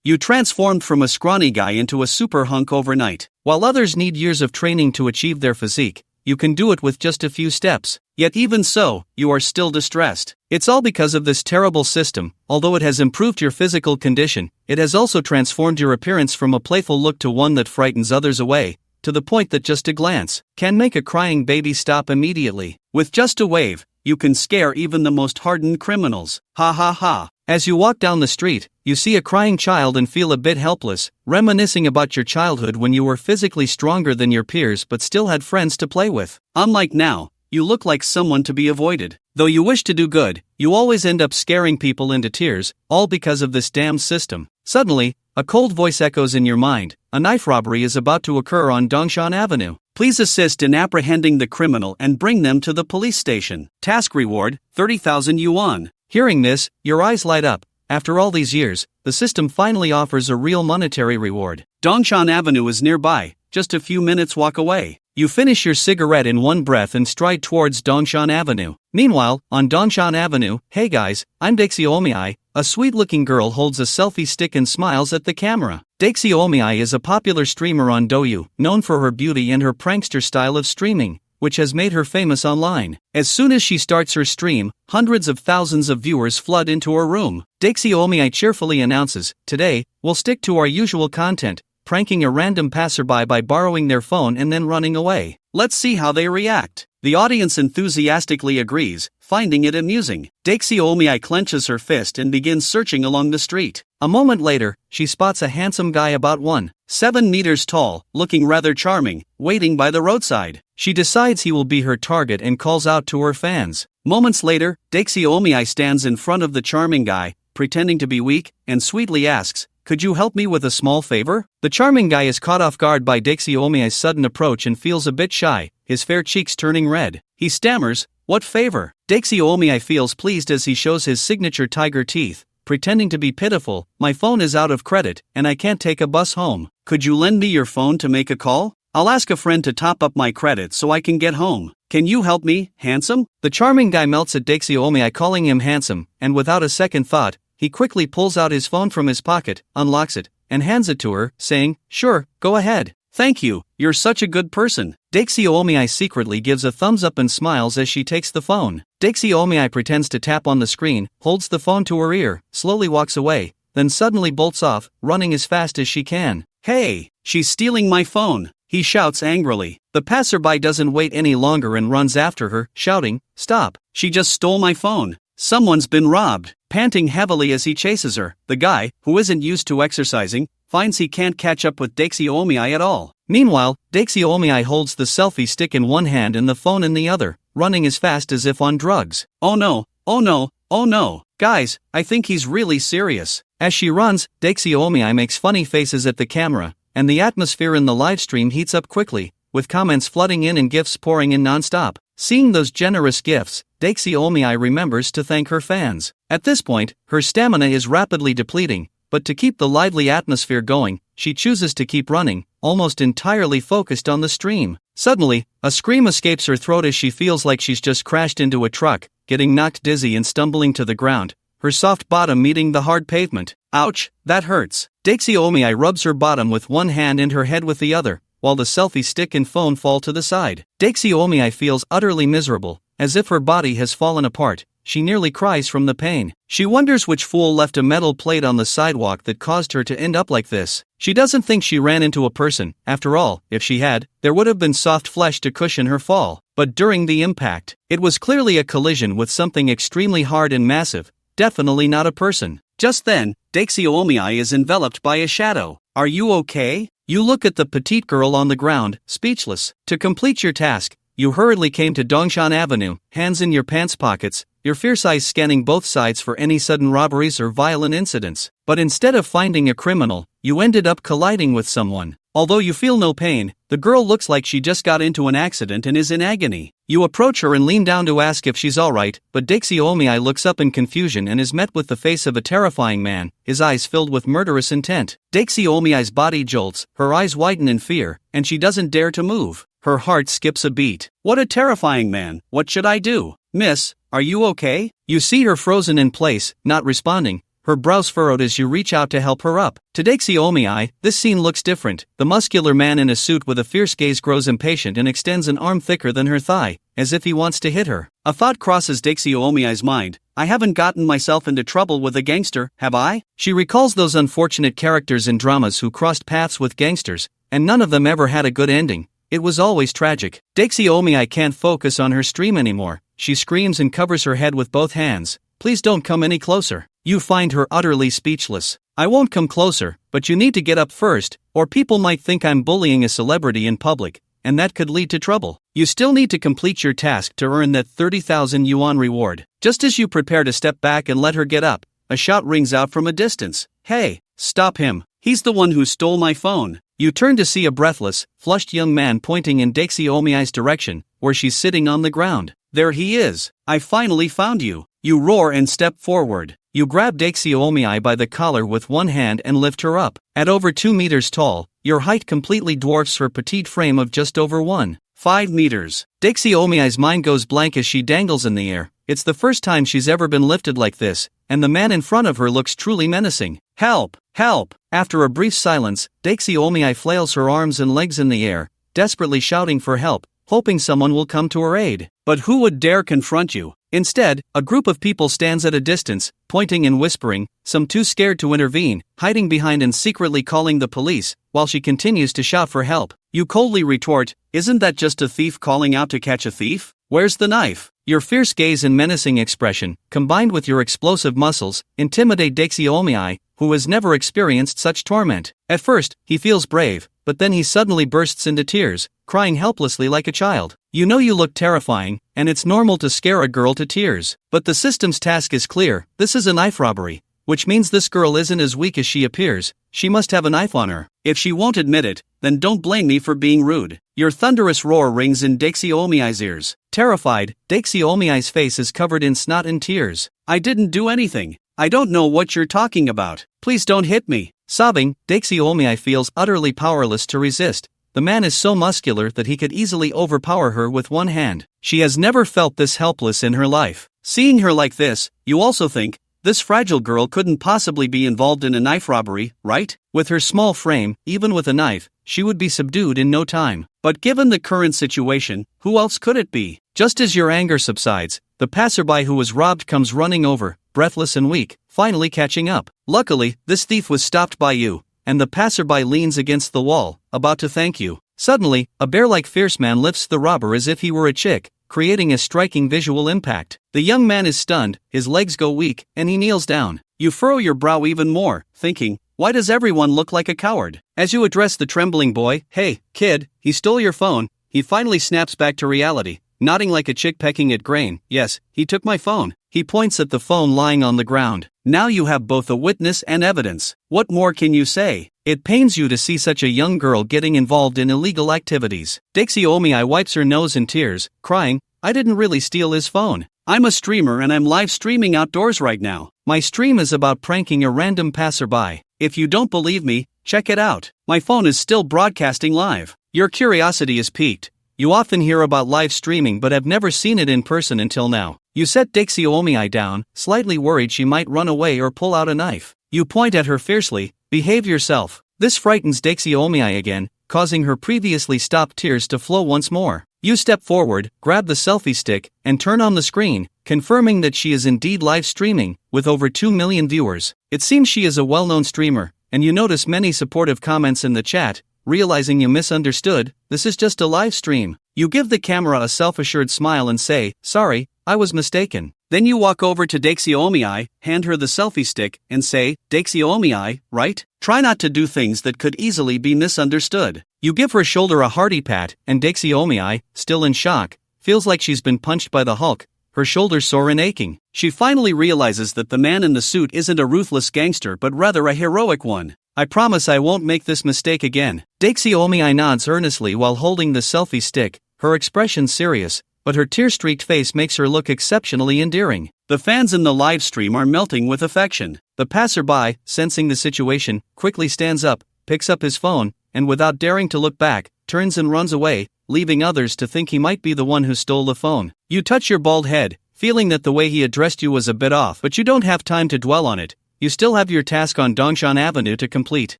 You transformed from a scrawny guy into a super hunk overnight. While others need years of training to achieve their physique, you can do it with just a few steps. Yet even so, you are still distressed. It's all because of this terrible system. Although it has improved your physical condition, it has also transformed your appearance from a playful look to one that frightens others away, to the point that just a glance can make a crying baby stop immediately. With just a wave, you can scare even the most hardened criminals. Ha ha ha. As you walk down the street, you see a crying child and feel a bit helpless, reminiscing about your childhood when you were physically stronger than your peers but still had friends to play with. Unlike now, you look like someone to be avoided. Though you wish to do good, you always end up scaring people into tears, all because of this damn system. Suddenly, a cold voice echoes in your mind. A knife robbery is about to occur on Dongshan Avenue. Please assist in apprehending the criminal and bring them to the police station. Task reward, 30,000 yuan. Hearing this, your eyes light up. After all these years, the system finally offers a real monetary reward. Dongshan Avenue is nearby, just a few minutes walk away. You finish your cigarette in one breath and stride towards Dongshan Avenue. Meanwhile, on Dongshan Avenue, hey guys, I'm Daixi Omiai. A sweet-looking girl holds a selfie stick and smiles at the camera. Daixi Omiai is a popular streamer on Douyu, known for her beauty and her prankster style of streaming, which has made her famous online. As soon as she starts her stream, hundreds of thousands of viewers flood into her room. Daixi Omiai cheerfully announces, "Today, we'll stick to our usual content, pranking a random passerby by borrowing their phone and then running away. Let's see how they react." The audience enthusiastically agrees, finding it amusing. Daixi Omiai clenches her fist and begins searching along the street. A moment later, she spots a handsome guy about 1.7 meters tall, looking rather charming, waiting by the roadside. She decides he will be her target and calls out to her fans. Moments later, Daixi Omiai stands in front of the charming guy, pretending to be weak, and sweetly asks, "Could you help me with a small favor?" The charming guy is caught off guard by Daixi Omiai's sudden approach and feels a bit shy, his fair cheeks turning red. He stammers, "What favor?" Daixi Omiai feels pleased as he shows his signature tiger teeth, pretending to be pitiful. "My phone is out of credit, and I can't take a bus home. Could you lend me your phone to make a call? I'll ask a friend to top up my credit so I can get home. Can you help me, handsome?" The charming guy melts at Daixi Omiai calling him handsome, and without a second thought, he quickly pulls out his phone from his pocket, unlocks it, and hands it to her, saying, "Sure, go ahead." "Thank you, you're such a good person." Daixi Omiai secretly gives a thumbs up and smiles as she takes the phone. Daixi Omiai pretends to tap on the screen, holds the phone to her ear, slowly walks away, then suddenly bolts off, running as fast as she can. "Hey, she's stealing my phone," he shouts angrily. The passerby doesn't wait any longer and runs after her, shouting, "Stop, she just stole my phone. Someone's been robbed." Panting heavily as he chases her, the guy, who isn't used to exercising, finds he can't catch up with Daixi Omiai at all. Meanwhile, Daixi Omiai holds the selfie stick in one hand and the phone in the other, running as fast as if on drugs. "Oh no, oh no, oh no. Guys, I think he's really serious." As she runs, Daixi Omiai makes funny faces at the camera, and the atmosphere in the livestream heats up quickly, with comments flooding in and gifts pouring in non-stop. Seeing those generous gifts, Daixi Omiai remembers to thank her fans. At this point, her stamina is rapidly depleting, but to keep the lively atmosphere going, she chooses to keep running, almost entirely focused on the stream. Suddenly, a scream escapes her throat as she feels like she's just crashed into a truck, getting knocked dizzy and stumbling to the ground, her soft bottom meeting the hard pavement. "Ouch, that hurts." Daixi Omiai rubs her bottom with one hand and her head with the other, while the selfie stick and phone fall to the side. Daixi Omiai feels utterly miserable, as if her body has fallen apart. She nearly cries from the pain. She wonders which fool left a metal plate on the sidewalk that caused her to end up like this. She doesn't think she ran into a person. After all, if she had, there would have been soft flesh to cushion her fall. But during the impact, it was clearly a collision with something extremely hard and massive, definitely not a person. Just then, Daixi Omiai is enveloped by a shadow. "Are you okay?" You look at the petite girl on the ground, speechless. To complete your task, you hurriedly came to Dongshan Avenue, hands in your pants pockets, your fierce eyes scanning both sides for any sudden robberies or violent incidents. But instead of finding a criminal, you ended up colliding with someone. Although you feel no pain, the girl looks like she just got into an accident and is in agony. You approach her and lean down to ask if she's alright, but Daixi Omiai looks up in confusion and is met with the face of a terrifying man, his eyes filled with murderous intent. Daixi Omiai's body jolts, her eyes widen in fear, and she doesn't dare to move. Her heart skips a beat. "What a terrifying man, what should I do? Miss, are you okay?" You see her frozen in place, not responding, her brows furrowed as you reach out to help her up. To Daisy Omiai, this scene looks different. The muscular man in a suit with a fierce gaze grows impatient and extends an arm thicker than her thigh, as if he wants to hit her. A thought crosses Daisy Omiai's mind. I haven't gotten myself into trouble with a gangster, have I? She recalls those unfortunate characters in dramas who crossed paths with gangsters, and none of them ever had a good ending. It was always tragic. Daisy Omiai can't focus on her stream anymore. She screams and covers her head with both hands. Please don't come any closer. You find her utterly speechless. I won't come closer, but you need to get up first, or people might think I'm bullying a celebrity in public, and that could lead to trouble. You still need to complete your task to earn that 30,000 yuan reward. Just as you prepare to step back and let her get up, a shout rings out from a distance. Hey, stop him. He's the one who stole my phone. You turn to see a breathless, flushed young man pointing in Daisy Omiai's direction, where she's sitting on the ground. There he is. I finally found you. You roar and step forward. You grab Daisy Omiai by the collar with one hand and lift her up. At over 2 meters tall, your height completely dwarfs her petite frame of just over 1.5 meters. Daisy Omiai's mind goes blank as she dangles in the air. It's the first time she's ever been lifted like this, and the man in front of her looks truly menacing. Help! Help! After a brief silence, Daisy Omiai flails her arms and legs in the air, desperately shouting for help, hoping someone will come to her aid. But who would dare confront you? Instead, a group of people stands at a distance, pointing and whispering, some too scared to intervene, hiding behind and secretly calling the police, while she continues to shout for help. You coldly retort, isn't that just a thief calling out to catch a thief? Where's the knife? Your fierce gaze and menacing expression, combined with your explosive muscles, intimidate Daisy Omiai, who has never experienced such torment. At first, he feels brave, but then he suddenly bursts into tears, crying helplessly like a child. You know you look terrifying, and it's normal to scare a girl to tears. But the system's task is clear. This is a knife robbery, which means this girl isn't as weak as she appears. She must have a knife on her. If she won't admit it, then don't blame me for being rude. Your thunderous roar rings in Daisy Omiai's ears. Terrified, Daisy Omiai's face is covered in snot and tears. I didn't do anything. I don't know what you're talking about. Please don't hit me. Sobbing, Daisy Omiai feels utterly powerless to resist. The man is so muscular that he could easily overpower her with one hand. She has never felt this helpless in her life. Seeing her like this, you also think, this fragile girl couldn't possibly be involved in a knife robbery, right? With her small frame, even with a knife, she would be subdued in no time. But given the current situation, who else could it be? Just as your anger subsides, the passerby who was robbed comes running over, breathless and weak, finally catching up. Luckily, this thief was stopped by you, and the passerby leans against the wall, about to thank you. Suddenly, a bear-like fierce man lifts the robber as if he were a chick, creating a striking visual impact. The young man is stunned, his legs go weak, and he kneels down. You furrow your brow even more, thinking, why does everyone look like a coward? As you address the trembling boy, hey, kid, he stole your phone, he finally snaps back to reality, nodding like a chick pecking at grain. Yes, he took my phone. He points at the phone lying on the ground. Now you have both a witness and evidence. What more can you say? It pains you to see such a young girl getting involved in illegal activities. Daisy Omiai wipes her nose in tears, crying, I didn't really steal his phone. I'm a streamer and I'm live streaming outdoors right now. My stream is about pranking a random passerby. If you don't believe me, check it out. My phone is still broadcasting live. Your curiosity is piqued. You often hear about live streaming but have never seen it in person until now. You set Daisy Omiai down, slightly worried she might run away or pull out a knife. You point at her fiercely, behave yourself. This frightens Daisy Omiai again, causing her previously stopped tears to flow once more. You step forward, grab the selfie stick, and turn on the screen, confirming that she is indeed live streaming, with over 2 million viewers. It seems she is a well-known streamer, and you notice many supportive comments in the chat. Realizing you misunderstood, this is just a live stream. You give the camera a self-assured smile and say, sorry, I was mistaken. Then you walk over to Daisy Omiai, hand her the selfie stick, and say, Daisy Omiai, right? Try not to do things that could easily be misunderstood. You give her shoulder a hearty pat, and Daisy Omiai, still in shock, feels like she's been punched by the Hulk, her shoulders sore and aching. She finally realizes that the man in the suit isn't a ruthless gangster but rather a heroic one. I promise I won't make this mistake again. Daisy Omiai nods earnestly while holding the selfie stick, her expression serious, but her tear-streaked face makes her look exceptionally endearing. The fans in the live stream are melting with affection. The passerby, sensing the situation, quickly stands up, picks up his phone, and without daring to look back, turns and runs away, leaving others to think he might be the one who stole the phone. You touch your bald head, feeling that the way he addressed you was a bit off, but you don't have time to dwell on it. you still have your task on Dongshan Avenue to complete.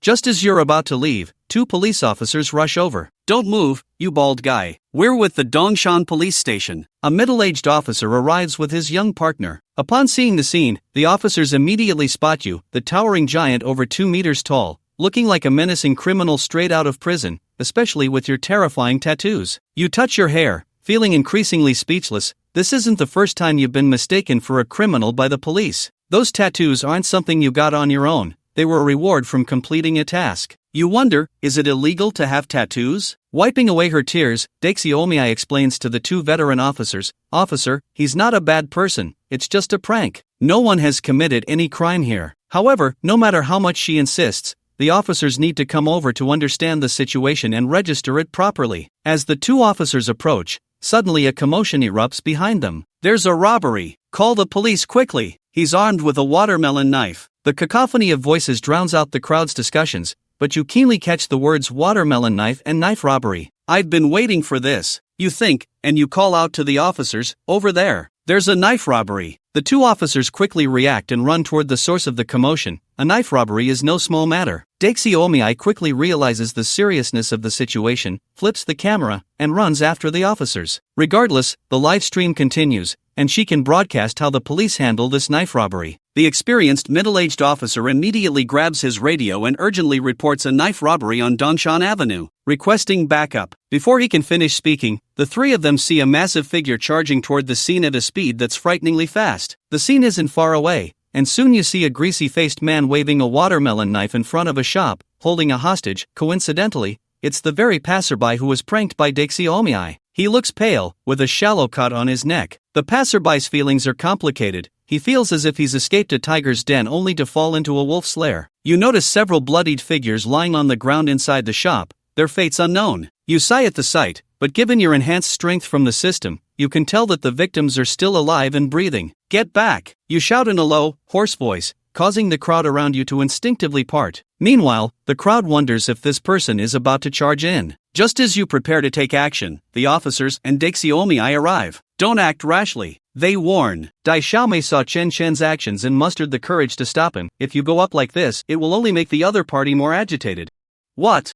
Just as you're about to leave, 2 police officers rush over. Don't move, you bald guy. We're with the Dongshan police station. A middle-aged officer arrives with his young partner. Upon seeing the scene, the officers immediately spot you, the towering giant over 2 meters tall, looking like a menacing criminal straight out of prison, especially with your terrifying tattoos. You touch your hair, feeling increasingly speechless. This isn't the first time you've been mistaken for a criminal by the police. Those tattoos aren't something you got on your own, they were a reward from completing a task. You wonder, is it illegal to have tattoos? Wiping away her tears, Daixi Omiai explains to the 2 veteran officers, Officer, he's not a bad person, it's just a prank. No one has committed any crime here. However, no matter how much she insists, the officers need to come over to understand the situation and register it properly. As the 2 officers approach, suddenly a commotion erupts behind them. There's a robbery. Call the police quickly. He's armed with a watermelon knife. The cacophony of voices drowns out the crowd's discussions, but you keenly catch the words watermelon knife and knife robbery. I've been waiting for this, you think, and you call out to the officers, over there. There's a knife robbery. The 2 officers quickly react and run toward the source of the commotion. A knife robbery is no small matter. Daixi Omiai quickly realizes the seriousness of the situation, flips the camera, and runs after the officers. Regardless, the live stream continues, and she can broadcast how the police handle this knife robbery. The experienced middle-aged officer immediately grabs his radio and urgently reports a knife robbery on Dongshan Avenue, requesting backup. Before he can finish speaking, the 3 of them see a massive figure charging toward the scene at a speed that's frighteningly fast. The scene isn't far away, and soon you see a greasy-faced man waving a watermelon knife in front of a shop, holding a hostage. Coincidentally, it's the very passerby who was pranked by Daixi Omiai. He looks pale, with a shallow cut on his neck. The passerby's feelings are complicated. He feels as if he's escaped a tiger's den only to fall into a wolf's lair. You notice several bloodied figures lying on the ground inside the shop, their fates unknown. You sigh at the sight, but given your enhanced strength from the system, you can tell that the victims are still alive and breathing. Get back! You shout in a low, hoarse voice, causing the crowd around you to instinctively part. Meanwhile, the crowd wonders if this person is about to charge in. Just as you prepare to take action, the officers and Daixi Omiai arrive. Don't act rashly, they warn. Dai Xiaomei saw Chen Shen's actions and mustered the courage to stop him. If you go up like this, it will only make the other party more agitated. What?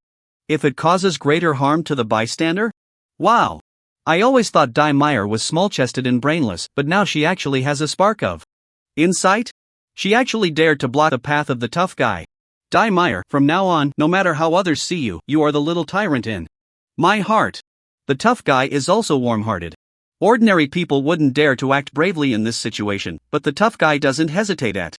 If it causes greater harm to the bystander? Wow! I always thought Dai Meyer was small-chested and brainless, but now she actually has a spark of insight? She actually dared to block the path of the tough guy. Dai Meyer, from now on, no matter how others see you, you are the little tyrant in my heart. The tough guy is also warm-hearted. Ordinary people wouldn't dare to act bravely in this situation, but the tough guy doesn't hesitate at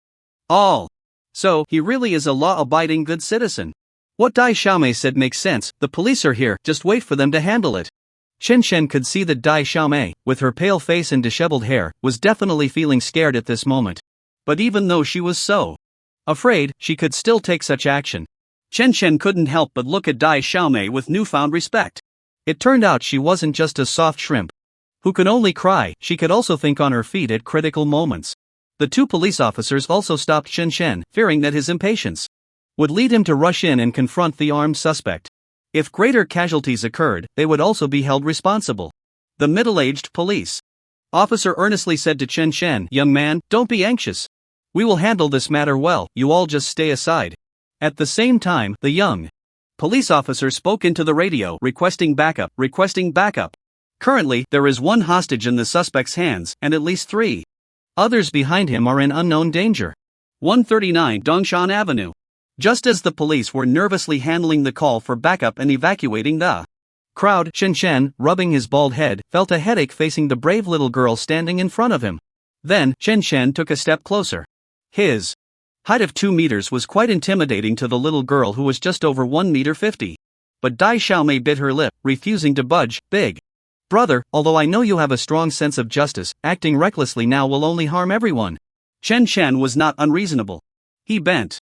all. So, he really is a law-abiding good citizen. What Dai Xiaomei said makes sense. The police are here, just wait for them to handle it. Chen Shen could see that Dai Xiaomei, with her pale face and disheveled hair, was definitely feeling scared at this moment. But even though she was so afraid, she could still take such action. Chen Shen couldn't help but look at Dai Xiaomei with newfound respect. It turned out she wasn't just a soft shrimp who could only cry, she could also think on her feet at critical moments. The 2 police officers also stopped Chen Shen, fearing that his impatience would lead him to rush in and confront the armed suspect. If greater casualties occurred, they would also be held responsible. The middle-aged police officer earnestly said to Chen Shen, "Young man, don't be anxious. We will handle this matter well, you all just stay aside." At the same time, the young police officer spoke into the radio, requesting backup. Currently, there is 1 hostage in the suspect's hands, and at least 3 others behind him are in unknown danger. 139 Dongshan Avenue. Just as the police were nervously handling the call for backup and evacuating the crowd, Chen Shen, rubbing his bald head, felt a headache facing the brave little girl standing in front of him. Then, Chen Shen took a step closer. His height of 2 meters was quite intimidating to the little girl who was just over 1 meter 50. But Dai Xiaomei bit her lip, refusing to budge. Big brother, although I know you have a strong sense of justice, acting recklessly now will only harm everyone. Chen Shen was not unreasonable. He bent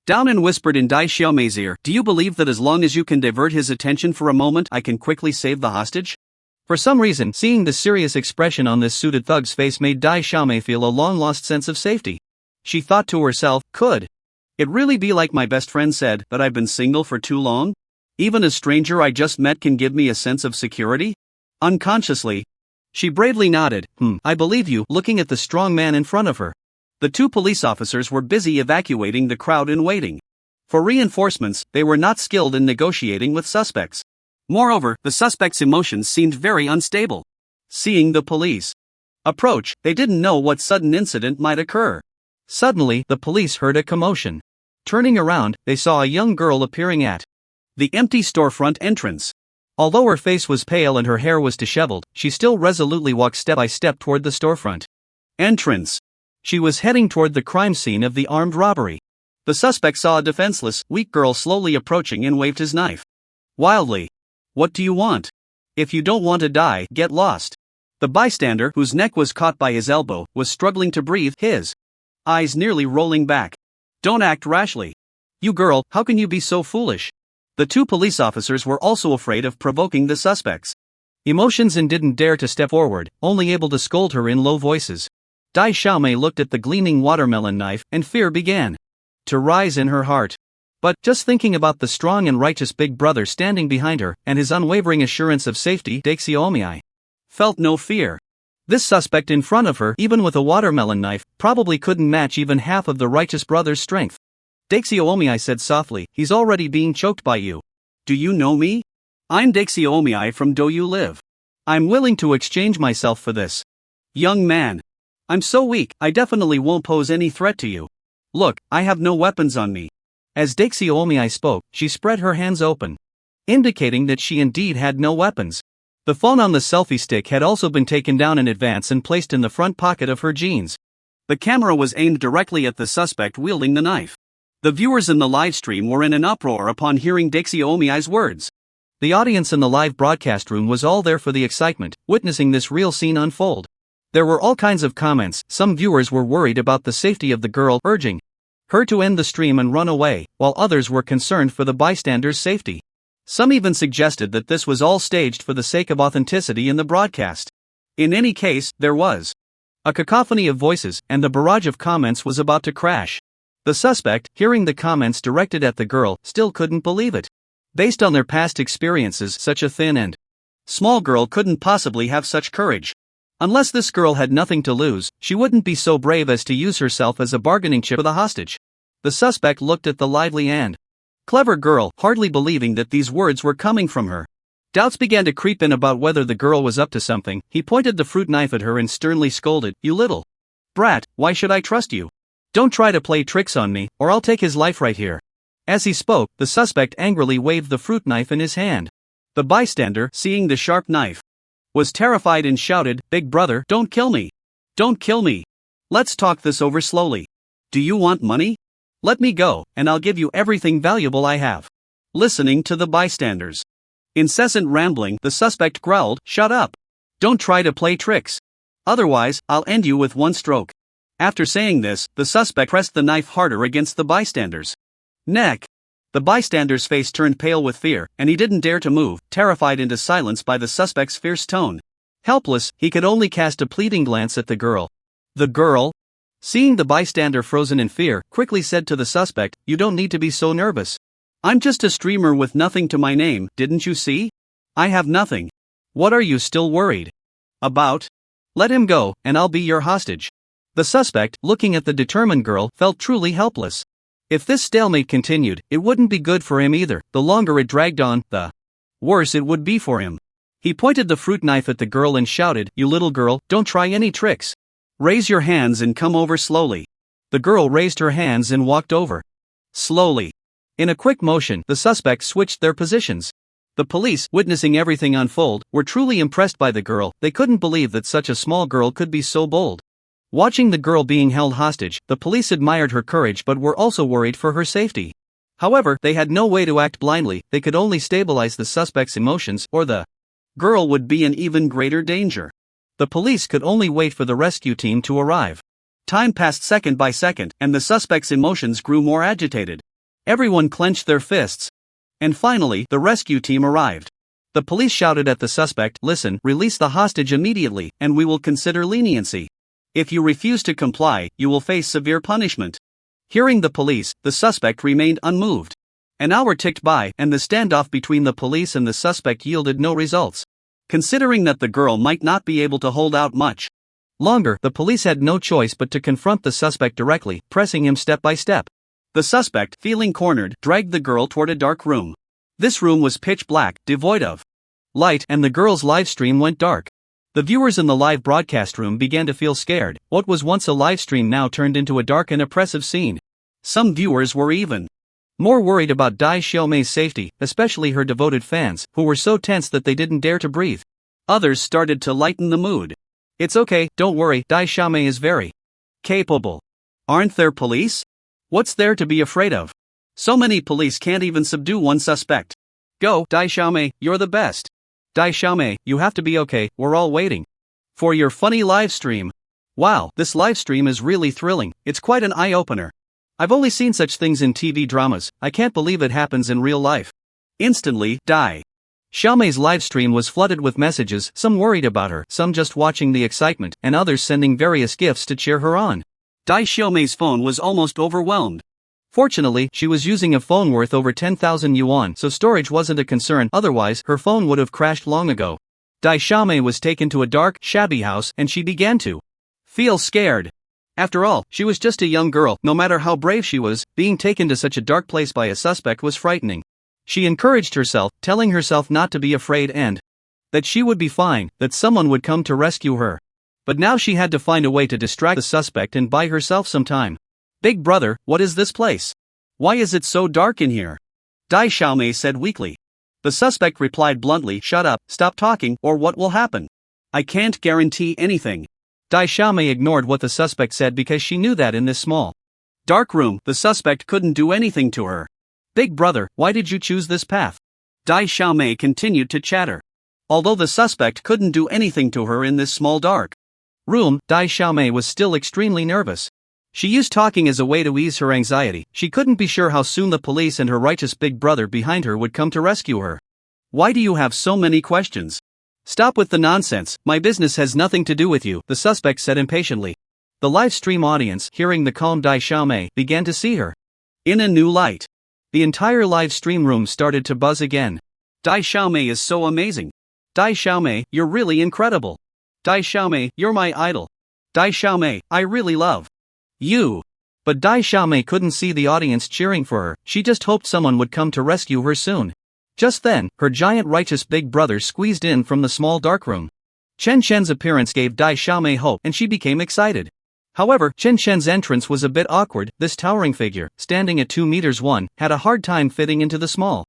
down and whispered in Dai Xiaomei's ear, "Do you believe that as long as you can divert his attention for a moment, I can quickly save the hostage?" For some reason, seeing the serious expression on this suited thug's face made Dai Xiaomei feel a long-lost sense of safety. She thought to herself, could it really be like my best friend said, that I've been single for too long? Even a stranger I just met can give me a sense of security? Unconsciously, she bravely nodded, I believe you, looking at the strong man in front of her. The two police officers were busy evacuating the crowd in waiting for reinforcements. They were not skilled in negotiating with suspects. Moreover, the suspects' emotions seemed very unstable. Seeing the police approach, they didn't know what sudden incident might occur. Suddenly, the police heard a commotion. Turning around, they saw a young girl appearing at the empty storefront entrance. Although her face was pale and her hair was disheveled, she still resolutely walked step by step toward the storefront entrance. She was heading toward the crime scene of the armed robbery. The suspect saw a defenseless, weak girl slowly approaching and waved his knife wildly. "What do you want? If you don't want to die, get lost." The bystander, whose neck was caught by his elbow, was struggling to breathe, his eyes nearly rolling back. "Don't act rashly. You girl, how can you be so foolish?" The two police officers were also afraid of provoking the suspects' emotions and didn't dare to step forward, only able to scold her in low voices. Dai Xiaomei looked at the gleaming watermelon knife, and fear began to rise in her heart. But, just thinking about the strong and righteous big brother standing behind her, and his unwavering assurance of safety, Xiaomei felt no fear. This suspect in front of her, even with a watermelon knife, probably couldn't match even half of the righteous brother's strength. Xiaomei said softly, "He's already being choked by you. Do you know me? I'm Xiaomei from Do You Live. I'm willing to exchange myself for this. Young man. I'm so weak, I definitely won't pose any threat to you. Look, I have no weapons on me." As Xiaomei spoke, she spread her hands open, indicating that she indeed had no weapons. The phone on the selfie stick had also been taken down in advance and placed in the front pocket of her jeans. The camera was aimed directly at the suspect wielding the knife. The viewers in the live stream were in an uproar upon hearing Xiaomei's words. The audience in the live broadcast room was all there for the excitement, witnessing this real scene unfold. There were all kinds of comments. Some viewers were worried about the safety of the girl, urging her to end the stream and run away, while others were concerned for the bystanders' safety. Some even suggested that this was all staged for the sake of authenticity in the broadcast. In any case, there was a cacophony of voices, and the barrage of comments was about to crash. The suspect, hearing the comments directed at the girl, still couldn't believe it. Based on their past experiences, such a thin and small girl couldn't possibly have such courage. Unless this girl had nothing to lose, she wouldn't be so brave as to use herself as a bargaining chip for the hostage. The suspect looked at the lively and clever girl, hardly believing that these words were coming from her. Doubts began to creep in about whether the girl was up to something. He pointed the fruit knife at her and sternly scolded, "You little brat, why should I trust you? Don't try to play tricks on me, or I'll take his life right here." As he spoke, the suspect angrily waved the fruit knife in his hand. The bystander, seeing the sharp knife, was terrified and shouted, "Big brother, don't kill me. Don't kill me. Let's talk this over slowly. Do you want money? Let me go, and I'll give you everything valuable I have." Listening to the bystanders' incessant rambling, the suspect growled, "Shut up. Don't try to play tricks. Otherwise, I'll end you with one stroke." After saying this, the suspect pressed the knife harder against the bystander's neck. The bystander's face turned pale with fear, and he didn't dare to move, terrified into silence by the suspect's fierce tone. Helpless, he could only cast a pleading glance at the girl. The girl, seeing the bystander frozen in fear, quickly said to the suspect, "You don't need to be so nervous. I'm just a streamer with nothing to my name, didn't you see? I have nothing. What are you still worried about? Let him go, and I'll be your hostage." The suspect, looking at the determined girl, felt truly helpless. If this stalemate continued, it wouldn't be good for him either. The longer it dragged on, the worse it would be for him. He pointed the fruit knife at the girl and shouted, "You little girl, don't try any tricks. Raise your hands and come over slowly." The girl raised her hands and walked over slowly. In a quick motion, the suspects switched their positions. The police, witnessing everything unfold, were truly impressed by the girl. They couldn't believe that such a small girl could be so bold. Watching the girl being held hostage, the police admired her courage but were also worried for her safety. However, they had no way to act blindly. They could only stabilize the suspect's emotions, or the girl would be in even greater danger. The police could only wait for the rescue team to arrive. Time passed second by second, and the suspect's emotions grew more agitated. Everyone clenched their fists. And finally, the rescue team arrived. The police shouted at the suspect, "Listen, release the hostage immediately, and we will consider leniency. If you refuse to comply, you will face severe punishment." Hearing the police, the suspect remained unmoved. An hour ticked by, and the standoff between the police and the suspect yielded no results. Considering that the girl might not be able to hold out much longer. The police had no choice but to confront the suspect directly, pressing him step by step. The suspect, feeling cornered, dragged the girl toward a dark room. This room was pitch black, devoid of light, and the girl's live stream went dark. The viewers in the live broadcast room began to feel scared. What was once a live stream now turned into a dark and oppressive scene. Some viewers were even more worried about Dai Xiaomei's safety, especially her devoted fans, who were so tense that they didn't dare to breathe. Others started to lighten the mood. It's okay, don't worry, Dai Xiaomei is very capable. Aren't there police? What's there to be afraid of? So many police can't even subdue one suspect. Go, Dai Xiaomei, you're the best. Dai Xiaomei, you have to be okay, we're all waiting for your funny live stream. Wow, this live stream is really thrilling, it's quite an eye-opener. I've only seen such things in TV dramas, I can't believe it happens in real life. Instantly, Dai Xiaomei's live stream was flooded with messages, some worried about her, some just watching the excitement, and others sending various gifts to cheer her on. Dai Xiaomei's phone was almost overwhelmed. Fortunately, she was using a phone worth over 10,000 yuan, so storage wasn't a concern, otherwise her phone would have crashed long ago. Dai Xiaomei was taken to a dark, shabby house and she began to feel scared. After all, she was just a young girl. No matter how brave she was, being taken to such a dark place by a suspect was frightening. She encouraged herself, telling herself not to be afraid and that she would be fine, that someone would come to rescue her. But now she had to find a way to distract the suspect and buy herself some time. Big brother, what is this place? Why is it so dark in here? Dai Xiaomei said weakly. The suspect replied bluntly, shut up, stop talking, or what will happen? I can't guarantee anything. Dai Xiaomei ignored what the suspect said because she knew that in this small, dark room, the suspect couldn't do anything to her. Big brother, why did you choose this path? Dai Xiaomei continued to chatter. Although the suspect couldn't do anything to her in this small dark room, Dai Xiaomei was still extremely nervous. She used talking as a way to ease her anxiety. She couldn't be sure how soon the police and her righteous big brother behind her would come to rescue her. Why do you have so many questions? Stop with the nonsense, my business has nothing to do with you, the suspect said impatiently. The live stream audience, hearing the calm Dai Xiaomei, began to see her in a new light. The entire live stream room started to buzz again. Dai Xiaomei is so amazing. Dai Xiaomei, you're really incredible. Dai Xiaomei, you're my idol. Dai Xiaomei, I really love you. But Dai Xiaomei couldn't see the audience cheering for her, she just hoped someone would come to rescue her soon. Just then, her giant righteous big brother squeezed in from the small dark room. Chen Chen's appearance gave Dai Xiaomei hope and she became excited. However, Chen Chen's entrance was a bit awkward. This towering figure, standing at 2 meters 1, had a hard time fitting into the small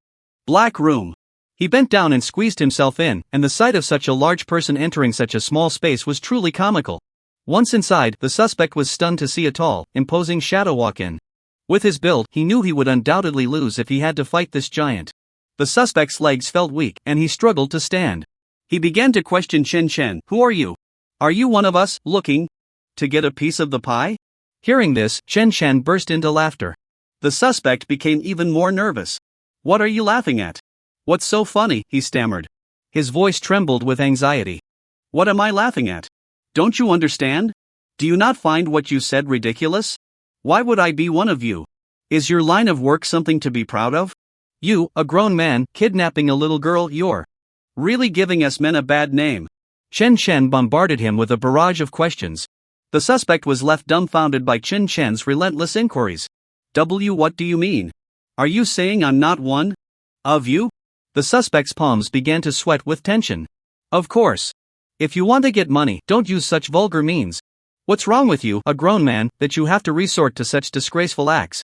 black room. He bent down and squeezed himself in, and the sight of such a large person entering such a small space was truly comical. Once inside, the suspect was stunned to see a tall, imposing shadow walk in. With his build, he knew he would undoubtedly lose if he had to fight this giant. The suspect's legs felt weak, and he struggled to stand. He began to question Chen Chen. Who are you? Are you one of us, looking to get a piece of the pie? Hearing this, Chen Chen burst into laughter. The suspect became even more nervous. What are you laughing at? What's so funny? He stammered. His voice trembled with anxiety. What am I laughing at? Don't you understand? Do you not find what you said ridiculous? Why would I be one of you? Is your line of work something to be proud of? You, a grown man, kidnapping a little girl, you're really giving us men a bad name. Chen Chen bombarded him with a barrage of questions. The suspect was left dumbfounded by Chen Chen's relentless inquiries. What do you mean? Are you saying I'm not one of you? The suspect's palms began to sweat with tension. Of course. If you want to get money, don't use such vulgar means. What's wrong with you, a grown man, that you have to resort to such disgraceful acts?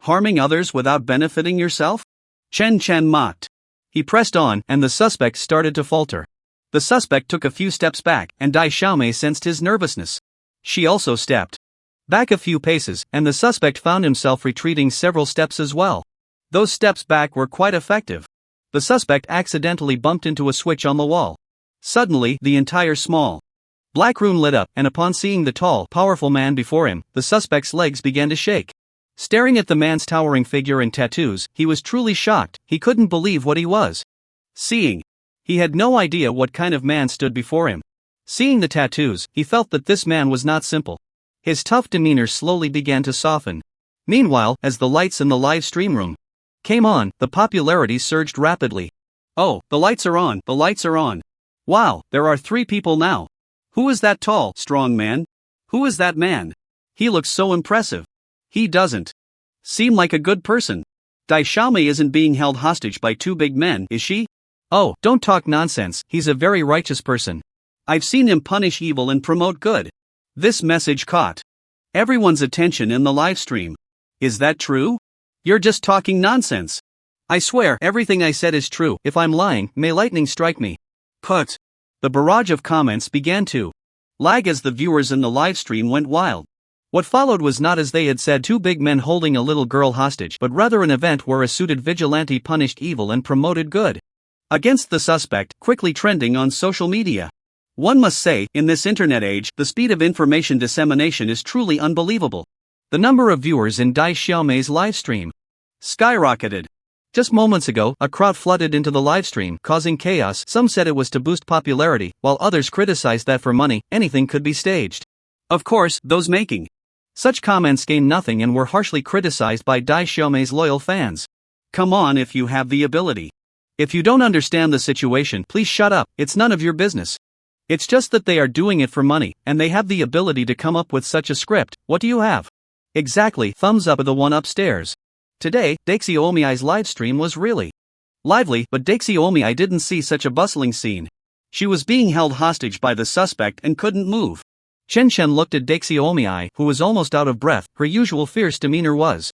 Harming others without benefiting yourself? Chen Chen mocked. He pressed on, and the suspect started to falter. The suspect took a few steps back, and Dai Xiaomei sensed his nervousness. She also stepped back a few paces, and the suspect found himself retreating several steps as well. Those steps back were quite effective. The suspect accidentally bumped into a switch on the wall. Suddenly, the entire small black room lit up, and upon seeing the tall, powerful man before him, the suspect's legs began to shake. Staring at the man's towering figure and tattoos, he was truly shocked. He couldn't believe what he was seeing. He had no idea what kind of man stood before him. Seeing the tattoos, he felt that this man was not simple. His tough demeanor slowly began to soften. Meanwhile, as the lights in the live stream room came on, the popularity surged rapidly. Oh, the lights are on, the lights are on. Wow, there are 3 people now. Who is that tall, strong man? Who is that man? He looks so impressive. He doesn't seem like a good person. Dai Xiaomei isn't being held hostage by two big men, is she? Oh, don't talk nonsense, he's a very righteous person. I've seen him punish evil and promote good. This message caught everyone's attention in the live stream. Is that true? You're just talking nonsense. I swear everything I said is true. If I'm lying, may lightning strike me. Put. The barrage of comments began to lag as the viewers in the live stream went wild. What followed was not, as they had said, two big men holding a little girl hostage, but rather an event where a suited vigilante punished evil and promoted good against the suspect, quickly trending on social media. One must say, in this internet age, the speed of information dissemination is truly unbelievable. The number of viewers in Dai Xiaomei's livestream skyrocketed. Just moments ago, a crowd flooded into the livestream, causing chaos. Some said it was to boost popularity, while others criticized that for money, anything could be staged. Of course, those making such comments gained nothing and were harshly criticized by Dai Xiaomei's loyal fans. Come on if you have the ability. If you don't understand the situation, please shut up, it's none of your business. It's just that they are doing it for money, and they have the ability to come up with such a script. What do you have? Exactly, thumbs up of the one upstairs. Today, Daixi Omiai's livestream was really lively, but Daixi Omiai didn't see such a bustling scene. She was being held hostage by the suspect and couldn't move. Chen Shen looked at Daixi Omiai, who was almost out of breath. Her usual fierce demeanor was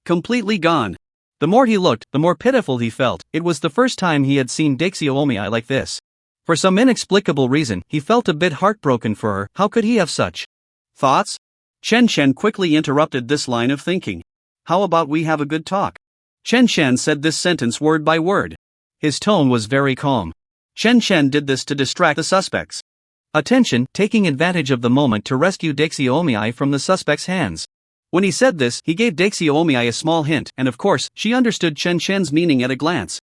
completely gone. The more he looked, the more pitiful he felt. It was the first time he had seen Daixi Omiai like this. For some inexplicable reason, he felt a bit heartbroken for her. How could he have such thoughts? Chen Shen quickly interrupted this line of thinking. How about we have a good talk? Chen Shen said this sentence word by word. His tone was very calm. Chen Shen did this to distract the suspects' attention, taking advantage of the moment to rescue Daixi Omiai from the suspect's hands. When he said this, he gave Daixi Omiai a small hint, and of course, she understood Chen Shen's meaning at a glance.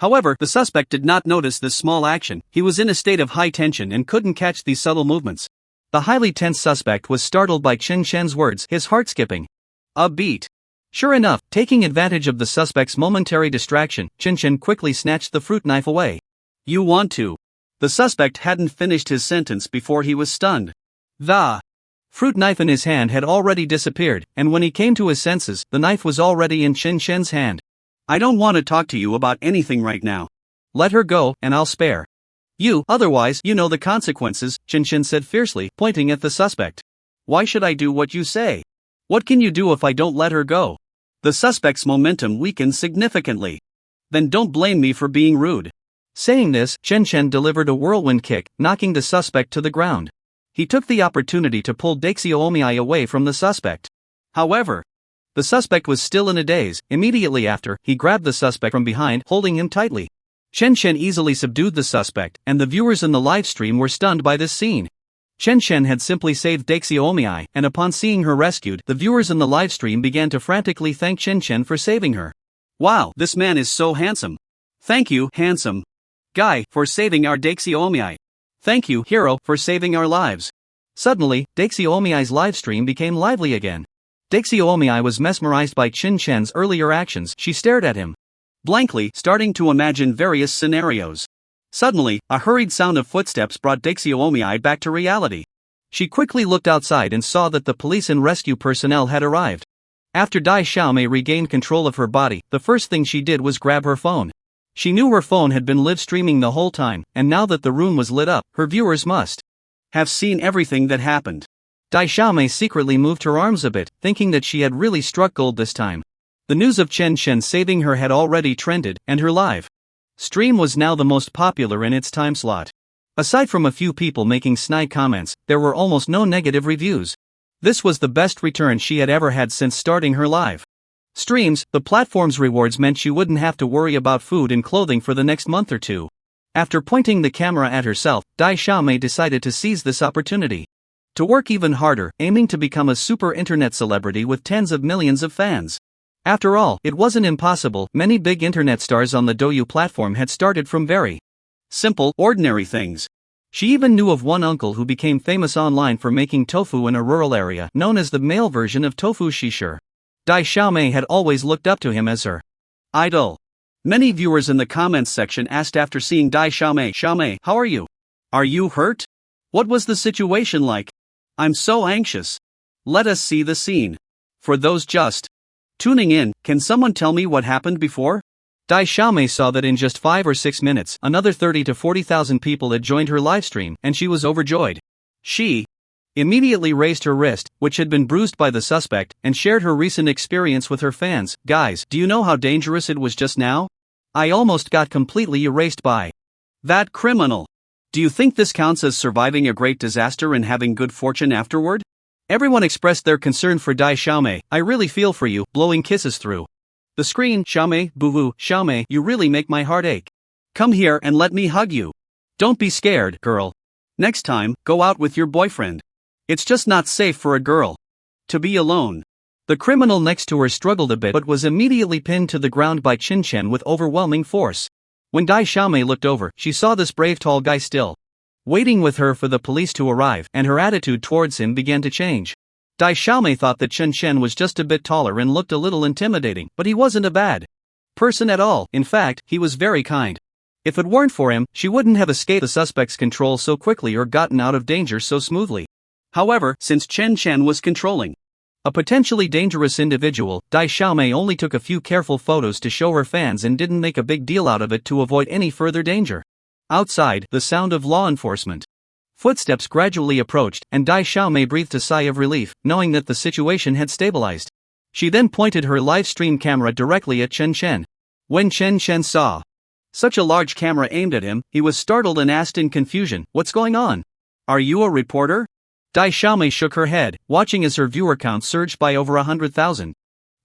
However, the suspect did not notice this small action. He was in a state of high tension and couldn't catch these subtle movements. The highly tense suspect was startled by Chen Shen's words, his heart skipping a beat. Sure enough, taking advantage of the suspect's momentary distraction, Chen Shen quickly snatched the fruit knife away. You want to? The suspect hadn't finished his sentence before he was stunned. The fruit knife in his hand had already disappeared, and when he came to his senses, the knife was already in Chen Shen's hand. I don't want to talk to you about anything right now. Let her go, and I'll spare you, otherwise you know the consequences, Chen Shen said fiercely, pointing at the suspect. Why should I do what you say? What can you do if I don't let her go? The suspect's momentum weakened significantly. Then don't blame me for being rude. Saying this, Chen Shen delivered a whirlwind kick, knocking the suspect to the ground. He took the opportunity to pull Daixi Omiai away from the suspect. However, the suspect was still in a daze. Immediately after, he grabbed the suspect from behind, holding him tightly. Chen Shen easily subdued the suspect, and the viewers in the livestream were stunned by this scene. Chen Shen had simply saved Daixi Omiai, and upon seeing her rescued, the viewers in the livestream began to frantically thank Chen Shen for saving her. Wow, this man is so handsome. Thank you, handsome guy, for saving our Daixi Omiai. Thank you, hero, for saving our lives. Suddenly, Daixi Omiai's livestream became lively again. Daixi Omiai was mesmerized by Chen Shen's earlier actions. She stared at him blankly, starting to imagine various scenarios. Suddenly, a hurried sound of footsteps brought Daixi Omiai back to reality. She quickly looked outside and saw that the police and rescue personnel had arrived. After Dai Xiaomei regained control of her body, the first thing she did was grab her phone. She knew her phone had been live streaming the whole time, and now that the room was lit up, her viewers must have seen everything that happened. Dai Xiaomei secretly moved her arms a bit, thinking that she had really struck gold this time. The news of Chen Shen saving her had already trended, and her live stream was now the most popular in its time slot. Aside from a few people making snide comments, there were almost no negative reviews. This was the best return she had ever had since starting her live streams. The platform's rewards meant she wouldn't have to worry about food and clothing for the next month or two. After pointing the camera at herself, Dai Xiaomei decided to seize this opportunity to work even harder, aiming to become a super internet celebrity with tens of millions of fans. After all, it wasn't impossible. Many big internet stars on the Douyu platform had started from very simple, ordinary things. She even knew of one uncle who became famous online for making tofu in a rural area, known as the male version of tofu shishir. Dai Xiaomei had always looked up to him as her idol. Many viewers in the comments section asked after seeing Dai Xiaomei, "Xiaomei, how are you? Are you hurt? What was the situation like? I'm so anxious. Let us see the scene. For those just tuning in, can someone tell me what happened before? Dai Xiaomei saw that in just 5 or 6 minutes, another 30 to 40,000 people had joined her livestream, and she was overjoyed. She immediately raised her wrist, which had been bruised by the suspect, and shared her recent experience with her fans. Guys, do you know how dangerous it was just now? I almost got completely erased by that criminal. Do you think this counts as surviving a great disaster and having good fortune afterward? Everyone expressed their concern for Dai Xiaomei. I really feel for you, blowing kisses through the screen. Xiaomei, boo-boo, Xiaomei, you really make my heart ache. Come here and let me hug you. Don't be scared, girl. Next time, go out with your boyfriend. It's just not safe for a girl to be alone. The criminal next to her struggled a bit but was immediately pinned to the ground by Qin Chen with overwhelming force. When Dai Xiaomei looked over, she saw this brave tall guy still waiting with her for the police to arrive, and her attitude towards him began to change. Dai Xiaomei thought that Qin Chen was just a bit taller and looked a little intimidating, but he wasn't a bad person at all. In fact, he was very kind. If it weren't for him, she wouldn't have escaped the suspect's control so quickly or gotten out of danger so smoothly. However, since Qin Chen was controlling a potentially dangerous individual, Dai Xiaomei only took a few careful photos to show her fans and didn't make a big deal out of it to avoid any further danger. Outside, the sound of law enforcement footsteps gradually approached, and Dai Xiaomei breathed a sigh of relief, knowing that the situation had stabilized. She then pointed her live stream camera directly at Qin Chen. When Qin Chen saw such a large camera aimed at him, he was startled and asked in confusion, "What's going on? Are you a reporter?" Dai Xiaomei shook her head, watching as her viewer count surged by over 100,000.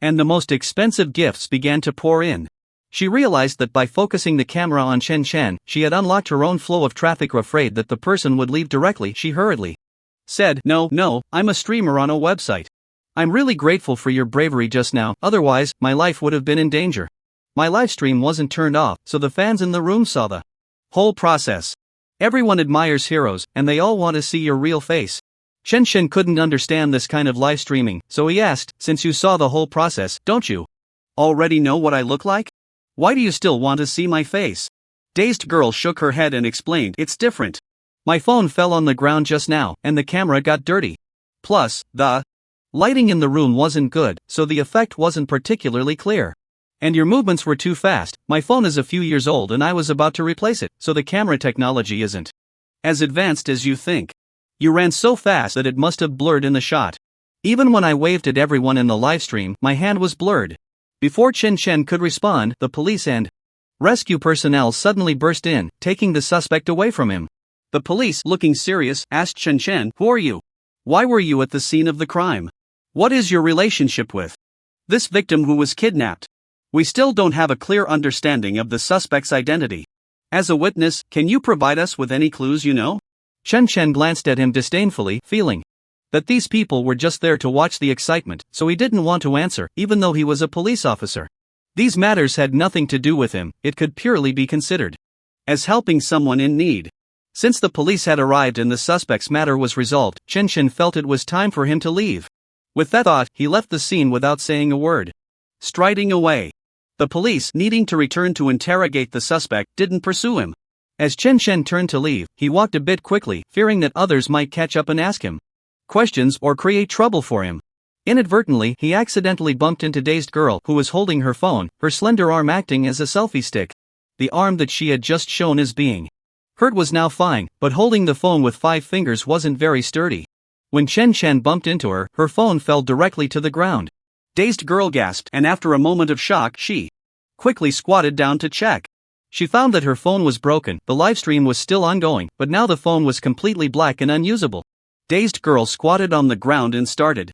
And the most expensive gifts began to pour in. She realized that by focusing the camera on Qin Chen, she had unlocked her own flow of traffic. Afraid that the person would leave directly, she hurriedly said, No, I'm a streamer on a website. I'm really grateful for your bravery just now, otherwise, my life would have been in danger. My livestream wasn't turned off, so the fans in the room saw the whole process. Everyone admires heroes, and they all want to see your real face. Qin Chen couldn't understand this kind of live streaming, so he asked, since you saw the whole process, don't you already know what I look like? Why do you still want to see my face? Dazed girl shook her head and explained, it's different. My phone fell on the ground just now, and the camera got dirty. Plus, the lighting in the room wasn't good, so the effect wasn't particularly clear. And your movements were too fast. My phone is a few years old and I was about to replace it, so the camera technology isn't as advanced as you think. You ran so fast that it must have blurred in the shot. Even when I waved at everyone in the livestream, my hand was blurred. Before Qin Chen could respond, the police and rescue personnel suddenly burst in, taking the suspect away from him. The police, looking serious, asked Qin Chen, "Who are you? Why were you at the scene of the crime? What is your relationship with this victim who was kidnapped? We still don't have a clear understanding of the suspect's identity. As a witness, can you provide us with any clues you know?" Qin Chen glanced at him disdainfully, feeling that these people were just there to watch the excitement, so he didn't want to answer, even though he was a police officer. These matters had nothing to do with him, it could purely be considered as helping someone in need. Since the police had arrived and the suspect's matter was resolved, Qin Chen felt it was time for him to leave. With that thought, he left the scene without saying a word. Striding away. The police, needing to return to interrogate the suspect, didn't pursue him. As Qin Chen turned to leave, he walked a bit quickly, fearing that others might catch up and ask him questions or create trouble for him. Inadvertently, he accidentally bumped into Dazed Girl, who was holding her phone, her slender arm acting as a selfie stick. The arm that she had just shown as being hurt was now fine, but holding the phone with 5 fingers wasn't very sturdy. When Qin Chen bumped into her, her phone fell directly to the ground. Dazed Girl gasped, and after a moment of shock, she quickly squatted down to check. She found that her phone was broken. The livestream was still ongoing, but now the phone was completely black and unusable. Dazed Girl squatted on the ground and started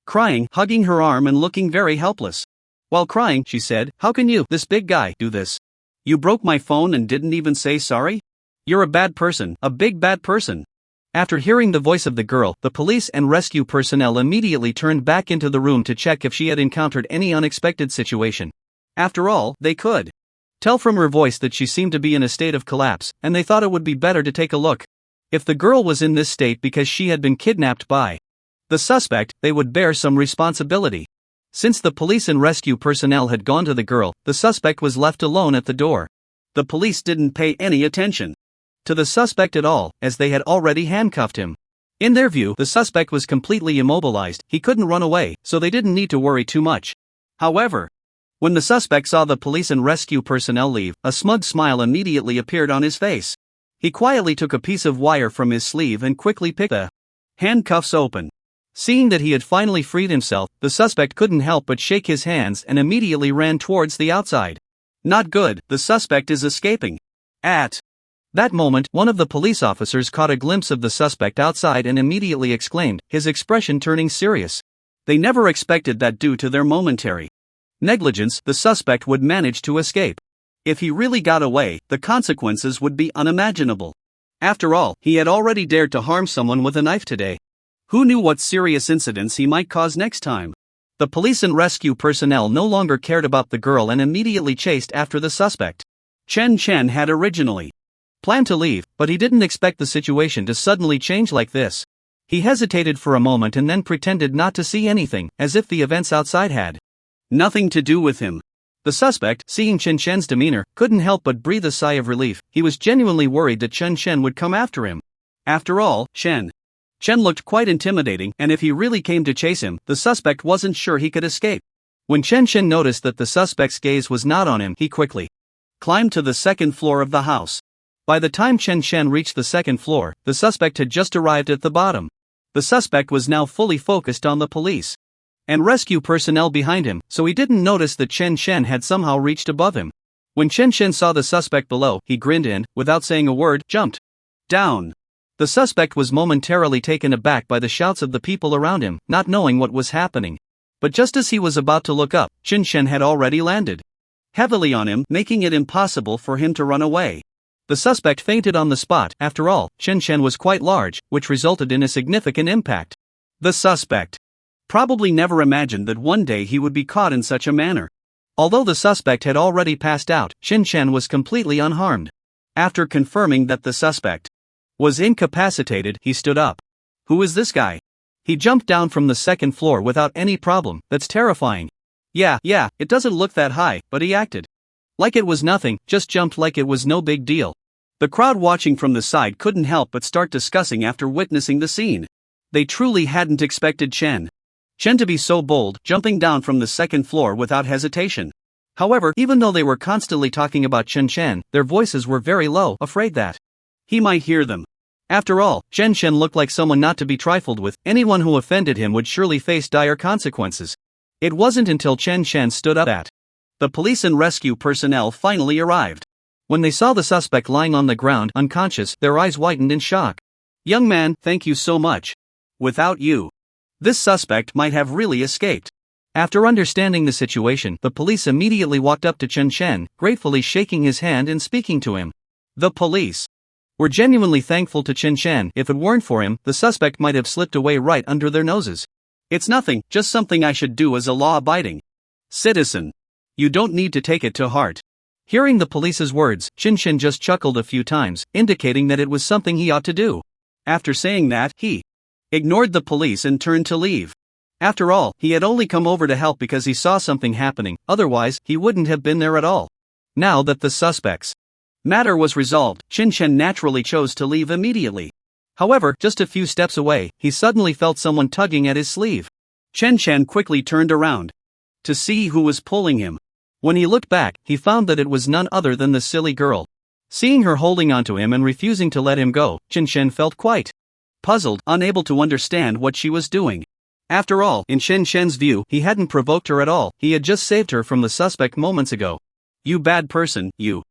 crying, hugging her arm and looking very helpless. While crying, she said, "How can you, this big guy, do this? You broke my phone and didn't even say sorry? You're a bad person, a big bad person." After hearing the voice of the girl, the police and rescue personnel immediately turned back into the room to check if she had encountered any unexpected situation. After all, they could tell from her voice that she seemed to be in a state of collapse, and they thought it would be better to take a look. If the girl was in this state because she had been kidnapped by the suspect, they would bear some responsibility. Since the police and rescue personnel had gone to the girl, the suspect was left alone at the door. The police didn't pay any attention to the suspect at all, as they had already handcuffed him. In their view, the suspect was completely immobilized, he couldn't run away, so they didn't need to worry too much. However, when the suspect saw the police and rescue personnel leave, a smug smile immediately appeared on his face. He quietly took a piece of wire from his sleeve and quickly picked the handcuffs open. Seeing that he had finally freed himself, the suspect couldn't help but shake his hands and immediately ran towards the outside. Not good, the suspect is escaping. At that moment, one of the police officers caught a glimpse of the suspect outside and immediately exclaimed, his expression turning serious. They never expected that due to their momentary negligence, the suspect would manage to escape. If he really got away, the consequences would be unimaginable. After all, he had already dared to harm someone with a knife today. Who knew what serious incidents he might cause next time? The police and rescue personnel no longer cared about the girl and immediately chased after the suspect. Chen Chen had originally planned to leave, but he didn't expect the situation to suddenly change like this. He hesitated for a moment and then pretended not to see anything, as if the events outside had nothing to do with him. The suspect, seeing Chen Chen's demeanor, couldn't help but breathe a sigh of relief. He was genuinely worried that Chen Chen would come after him. After all, Chen looked quite intimidating, and if he really came to chase him, the suspect wasn't sure he could escape. When Chen Chen noticed that the suspect's gaze was not on him, he quickly climbed to the second floor of the house. By the time Chen Chen reached the second floor, the suspect had just arrived at the bottom. The suspect was now fully focused on the police and rescue personnel behind him, so he didn't notice that Chen Chen had somehow reached above him. When Chen Chen saw the suspect below, he grinned and, without saying a word, jumped down. The suspect was momentarily taken aback by the shouts of the people around him, not knowing what was happening. But just as he was about to look up, Chen Chen had already landed heavily on him, making it impossible for him to run away. The suspect fainted on the spot. After all, Chen Chen was quite large, which resulted in a significant impact. The suspect probably never imagined that one day he would be caught in such a manner. Although the suspect had already passed out, Chen Chen was completely unharmed. After confirming that the suspect was incapacitated, he stood up. Who is this guy? He jumped down from the second floor without any problem. That's terrifying. Yeah, it doesn't look that high, but he acted like it was nothing, just jumped like it was no big deal. The crowd watching from the side couldn't help but start discussing after witnessing the scene. They truly hadn't expected Chen to be so bold, jumping down from the second floor without hesitation. However, even though they were constantly talking about Chen Chen, their voices were very low, afraid that he might hear them. After all, Chen Chen looked like someone not to be trifled with. Anyone who offended him would surely face dire consequences. It wasn't until Chen Chen stood up that the police and rescue personnel finally arrived. When they saw the suspect lying on the ground, unconscious, their eyes widened in shock. Young man, thank you so much. Without you, this suspect might have really escaped. After understanding the situation, the police immediately walked up to Chen Chen, gratefully shaking his hand and speaking to him. The police were genuinely thankful to Chen Chen. If it weren't for him, the suspect might have slipped away right under their noses. It's nothing, just something I should do as a law-abiding citizen. You don't need to take it to heart. Hearing the police's words, Chen Chen just chuckled a few times, indicating that it was something he ought to do. After saying that, he ignored the police and turned to leave. After all, he had only come over to help because he saw something happening, otherwise, he wouldn't have been there at all. Now that the suspect's matter was resolved, Chen Chen naturally chose to leave immediately. However, just a few steps away, he suddenly felt someone tugging at his sleeve. Chen Chen quickly turned around to see who was pulling him. When he looked back, he found that it was none other than the silly girl. Seeing her holding onto him and refusing to let him go, Chen Chen felt quite puzzled, unable to understand what she was doing. After all, in Chen Chen's view, he hadn't provoked her at all, he had just saved her from the suspect moments ago. You bad person, you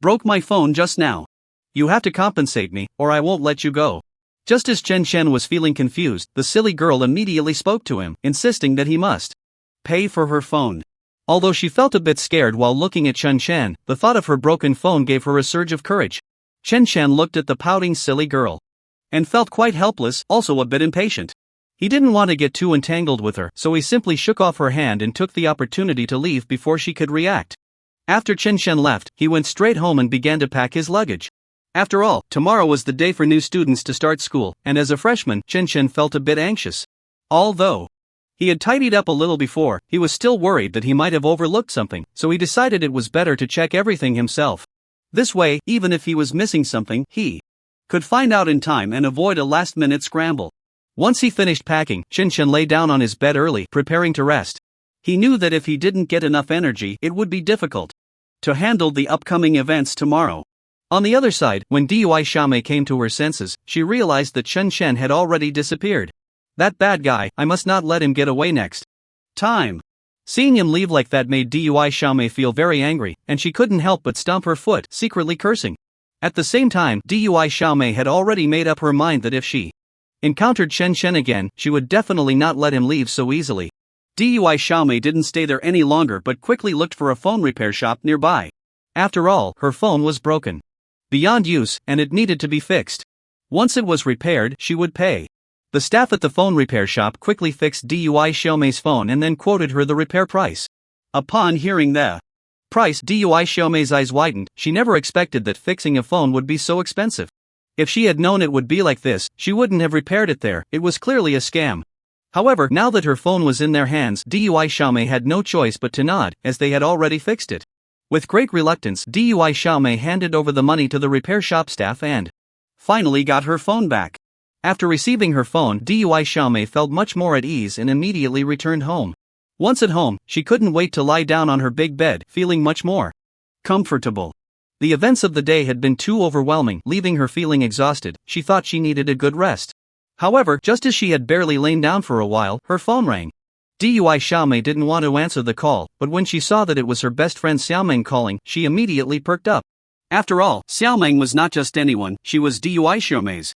broke my phone just now. You have to compensate me, or I won't let you go. Just as Chen Chen was feeling confused, the silly girl immediately spoke to him, insisting that he must pay for her phone. Although she felt a bit scared while looking at Chen Chen, the thought of her broken phone gave her a surge of courage. Chen Chen looked at the pouting silly girl and felt quite helpless, also a bit impatient. He didn't want to get too entangled with her, so he simply shook off her hand and took the opportunity to leave before she could react. After Chen Chen left, he went straight home and began to pack his luggage. After all, tomorrow was the day for new students to start school, and as a freshman, Chen Chen felt a bit anxious. Although he had tidied up a little before, he was still worried that he might have overlooked something, so he decided it was better to check everything himself. This way, even if he was missing something, he could find out in time and avoid a last-minute scramble. Once he finished packing, Chen lay down on his bed early, preparing to rest. He knew that if he didn't get enough energy, it would be difficult to handle the upcoming events tomorrow. On the other side, when Dui Xiaomei came to her senses, she realized that Chen had already disappeared. That bad guy, I must not let him get away next time. Seeing him leave like that made Dui Xiaomei feel very angry, and she couldn't help but stomp her foot, secretly cursing. At the same time, Dui Xiaomei had already made up her mind that if she encountered Chen again, she would definitely not let him leave so easily. Dui Xiaomei didn't stay there any longer but quickly looked for a phone repair shop nearby. After all, her phone was broken beyond use, and it needed to be fixed. Once it was repaired, she would pay. The staff at the phone repair shop quickly fixed Dui Xiaomei's phone and then quoted her the repair price. Upon hearing the price, Dui Xiaomei's eyes widened. She never expected that fixing a phone would be so expensive. If she had known it would be like this, she wouldn't have repaired it there. It was clearly a scam. However, now that her phone was in their hands, Dui Xiaomei had no choice but to nod, as they had already fixed it. With great reluctance, Dui Xiaomei handed over the money to the repair shop staff and finally got her phone back. After receiving her phone, Dui Xiaomei felt much more at ease and immediately returned home. Once at home, she couldn't wait to lie down on her big bed, feeling much more comfortable. The events of the day had been too overwhelming, leaving her feeling exhausted. She thought she needed a good rest. However, just as she had barely lain down for a while, her phone rang. Dui Xiaomei didn't want to answer the call, but when she saw that it was her best friend Xiaomeng calling, she immediately perked up. After all, Xiaomeng was not just anyone, she was Dui Xiaomei's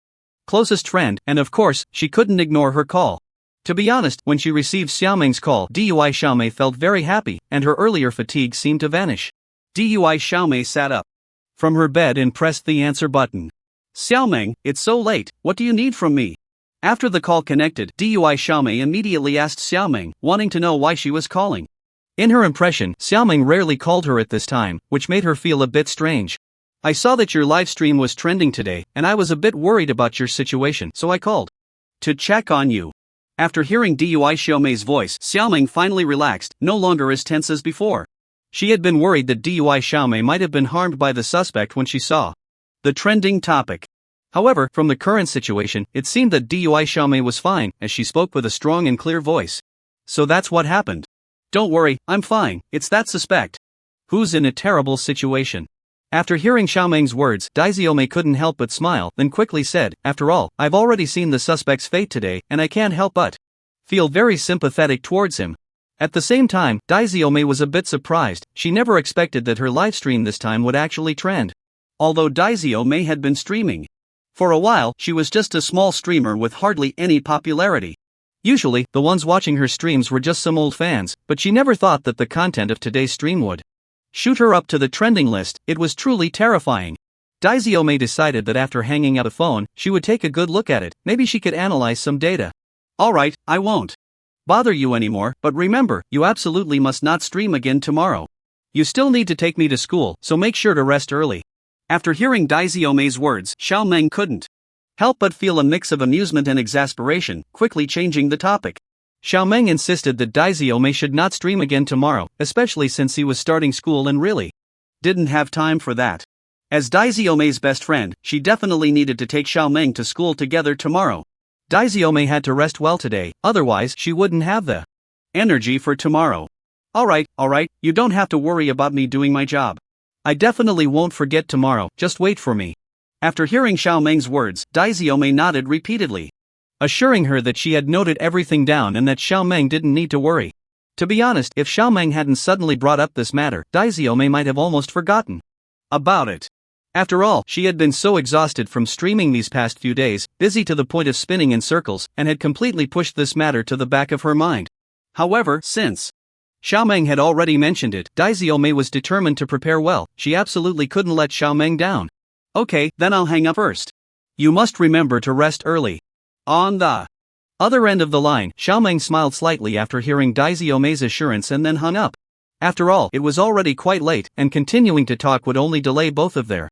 closest friend, and of course, she couldn't ignore her call. To be honest, when she received Xiaomeng's call, Dui Xiaomei felt very happy, and her earlier fatigue seemed to vanish. Dui Xiaomei sat up from her bed and pressed the answer button. Xiaomeng, it's so late, what do you need from me? After the call connected, Dui Xiaomei immediately asked Xiaomeng, wanting to know why she was calling. In her impression, Xiaomeng rarely called her at this time, which made her feel a bit strange. I saw that your live stream was trending today, and I was a bit worried about your situation, so I called to check on you. After hearing Dui Xiaomei's voice, Xiaomeng finally relaxed, no longer as tense as before. She had been worried that Dui Xiaomei might have been harmed by the suspect when she saw the trending topic. However, from the current situation, it seemed that Dui Xiaomei was fine, as she spoke with a strong and clear voice. So that's what happened. Don't worry, I'm fine, it's that suspect who's in a terrible situation. After hearing Xiaomeng's words, Daiziome couldn't help but smile, then quickly said, after all, I've already seen the suspect's fate today, and I can't help but feel very sympathetic towards him. At the same time, Daiziome was a bit surprised. She never expected that her livestream this time would actually trend. Although Daiziome had been streaming for a while, she was just a small streamer with hardly any popularity. Usually, the ones watching her streams were just some old fans, but she never thought that the content of today's stream would shoot her up to the trending list. It was truly terrifying. Daiziome decided that after hanging up the phone, she would take a good look at it. Maybe she could analyze some data. Alright, I won't bother you anymore, but remember, you absolutely must not stream again tomorrow. You still need to take me to school, so make sure to rest early. After hearing Daiziome's words, Xiaomeng couldn't help but feel a mix of amusement and exasperation, quickly changing the topic. Xiaomeng insisted that Daiziome should not stream again tomorrow, especially since he was starting school and really didn't have time for that. As Daiziome's best friend, she definitely needed to take Xiaomeng to school together tomorrow. Daiziome had to rest well today, otherwise she wouldn't have the energy for tomorrow. Alright, you don't have to worry about me doing my job. I definitely won't forget tomorrow, just wait for me. After hearing Xiaomeng's words, Daiziome nodded repeatedly, assuring her that she had noted everything down and that Xiaomeng didn't need to worry. To be honest, if Xiaomeng hadn't suddenly brought up this matter, Daiziome might have almost forgotten about it. After all, she had been so exhausted from streaming these past few days, busy to the point of spinning in circles, and had completely pushed this matter to the back of her mind. However, since Xiaomeng had already mentioned it, Daiziome was determined to prepare well. She absolutely couldn't let Xiaomeng down. Okay, then I'll hang up first. You must remember to rest early. On the other end of the line, Xiaomeng smiled slightly after hearing Daiziome's assurance and then hung up. After all, it was already quite late, and continuing to talk would only delay both of their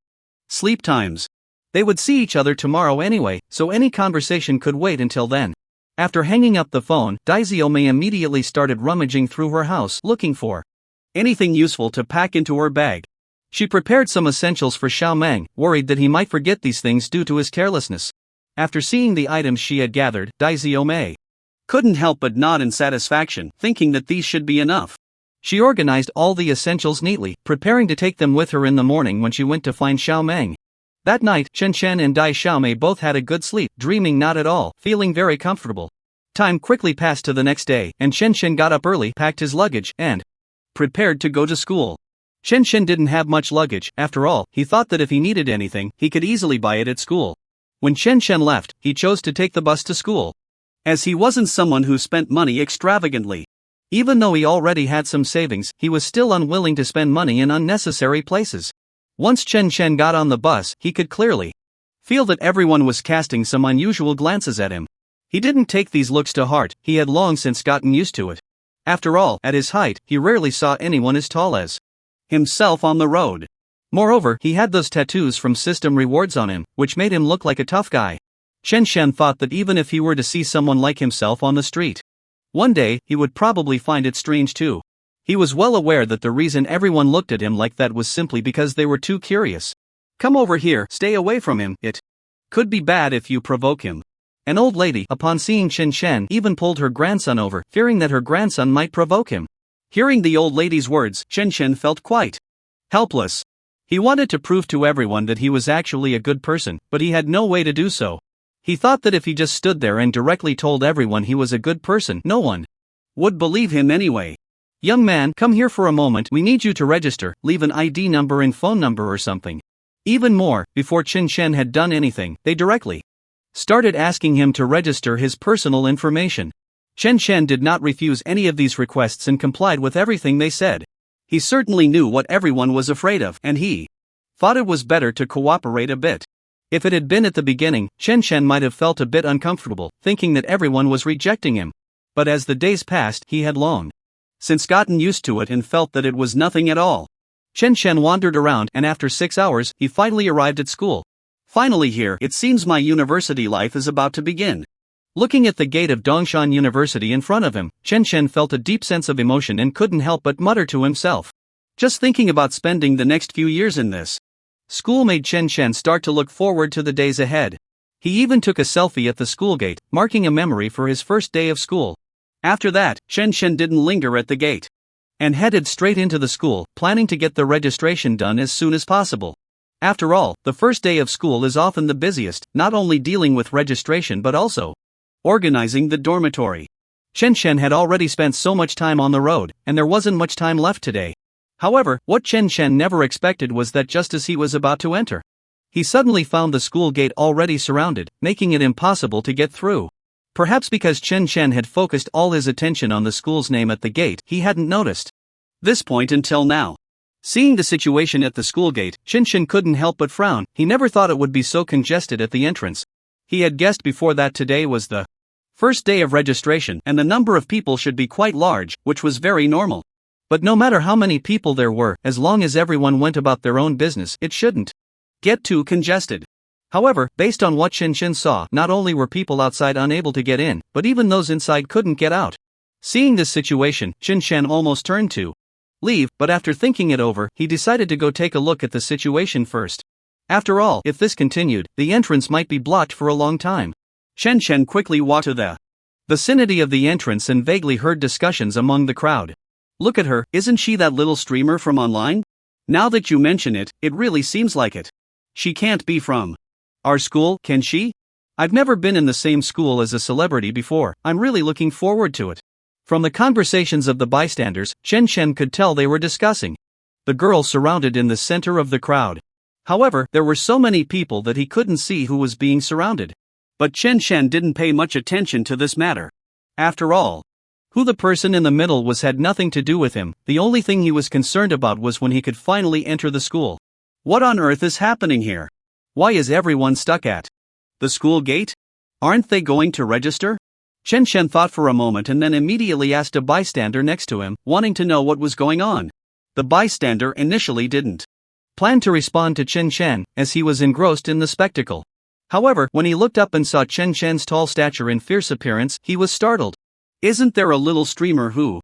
sleep times. They would see each other tomorrow anyway, so any conversation could wait until then. After hanging up the phone, Daiziome immediately started rummaging through her house looking for anything useful to pack into her bag. She prepared some essentials for Xiao Meng, worried that he might forget these things due to his carelessness. After seeing the items she had gathered, Dai Xiaomei couldn't help but nod in satisfaction, thinking that these should be enough. She organized all the essentials neatly, preparing to take them with her in the morning when she went to find Xiao Meng. That night, Chen Chen and Dai Xiaomei both had a good sleep, dreaming not at all, feeling very comfortable. Time quickly passed to the next day, and Chen Chen got up early, packed his luggage, and prepared to go to school. Chen Chen didn't have much luggage, after all, he thought that if he needed anything, he could easily buy it at school. When Chen Chen left, he chose to take the bus to school, as he wasn't someone who spent money extravagantly. Even though he already had some savings, he was still unwilling to spend money in unnecessary places. Once Chen Chen got on the bus, he could clearly feel that everyone was casting some unusual glances at him. He didn't take these looks to heart, he had long since gotten used to it. After all, at his height, he rarely saw anyone as tall as himself on the road. Moreover, he had those tattoos from System Rewards on him, which made him look like a tough guy. Chen Chen thought that even if he were to see someone like himself on the street, one day, he would probably find it strange too. He was well aware that the reason everyone looked at him like that was simply because they were too curious. Come over here, stay away from him, it could be bad if you provoke him. An old lady, upon seeing Chen Chen, even pulled her grandson over, fearing that her grandson might provoke him. Hearing the old lady's words, Chen Chen felt quite helpless. He wanted to prove to everyone that he was actually a good person, but he had no way to do so. He thought that if he just stood there and directly told everyone he was a good person, no one would believe him anyway. Young man, come here for a moment, we need you to register, leave an ID number and phone number or something. Even more, before Chen Chen had done anything, they directly started asking him to register his personal information. Chen Chen did not refuse any of these requests and complied with everything they said. He certainly knew what everyone was afraid of, and he thought it was better to cooperate a bit. If it had been at the beginning, Chen Chen might have felt a bit uncomfortable, thinking that everyone was rejecting him. But as the days passed, he had long since gotten used to it and felt that it was nothing at all. Chen Chen wandered around, and after 6 hours, he finally arrived at school. Finally here, it seems my university life is about to begin. Looking at the gate of Dongshan University in front of him, Chen Chen felt a deep sense of emotion and couldn't help but mutter to himself. Just thinking about spending the next few years in this school made Chen Chen start to look forward to the days ahead. He even took a selfie at the school gate, marking a memory for his first day of school. After that, Chen Chen didn't linger at the gate and headed straight into the school, planning to get the registration done as soon as possible. After all, the first day of school is often the busiest, not only dealing with registration but also organizing the dormitory. Chen Chen had already spent so much time on the road, and there wasn't much time left today. However, what Chen Chen never expected was that just as he was about to enter, he suddenly found the school gate already surrounded, making it impossible to get through. Perhaps because Chen Chen had focused all his attention on the school's name at the gate, he hadn't noticed this point until now. Seeing the situation at the school gate, Chen Chen couldn't help but frown. He never thought it would be so congested at the entrance. He had guessed before that today was the first day of registration and the number of people should be quite large, which was very normal. But no matter how many people there were, as long as everyone went about their own business, it shouldn't get too congested. However, based on what Chen Chen saw, not only were people outside unable to get in, but even those inside couldn't get out. Seeing this situation, Chen Chen almost turned to leave, but after thinking it over, he decided to go take a look at the situation first. After all, if this continued, the entrance might be blocked for a long time. Chen Chen quickly walked to the vicinity of the entrance and vaguely heard discussions among the crowd. Look at her, isn't she that little streamer from online? Now that you mention it, it really seems like it. She can't be from our school, can she? I've never been in the same school as a celebrity before, I'm really looking forward to it. From the conversations of the bystanders, Chen Chen could tell they were discussing the girl surrounded in the center of the crowd. However, there were so many people that he couldn't see who was being surrounded. But Chen Chen didn't pay much attention to this matter. After all, who the person in the middle was had nothing to do with him. The only thing he was concerned about was when he could finally enter the school. What on earth is happening here? Why is everyone stuck at the school gate? Aren't they going to register? Chen Chen thought for a moment and then immediately asked a bystander next to him, wanting to know what was going on. The bystander initially didn't plan to respond to Chen Chen, as he was engrossed in the spectacle. However, when he looked up and saw Chen Chen's tall stature and fierce appearance, he was startled. Isn't there a little streamer who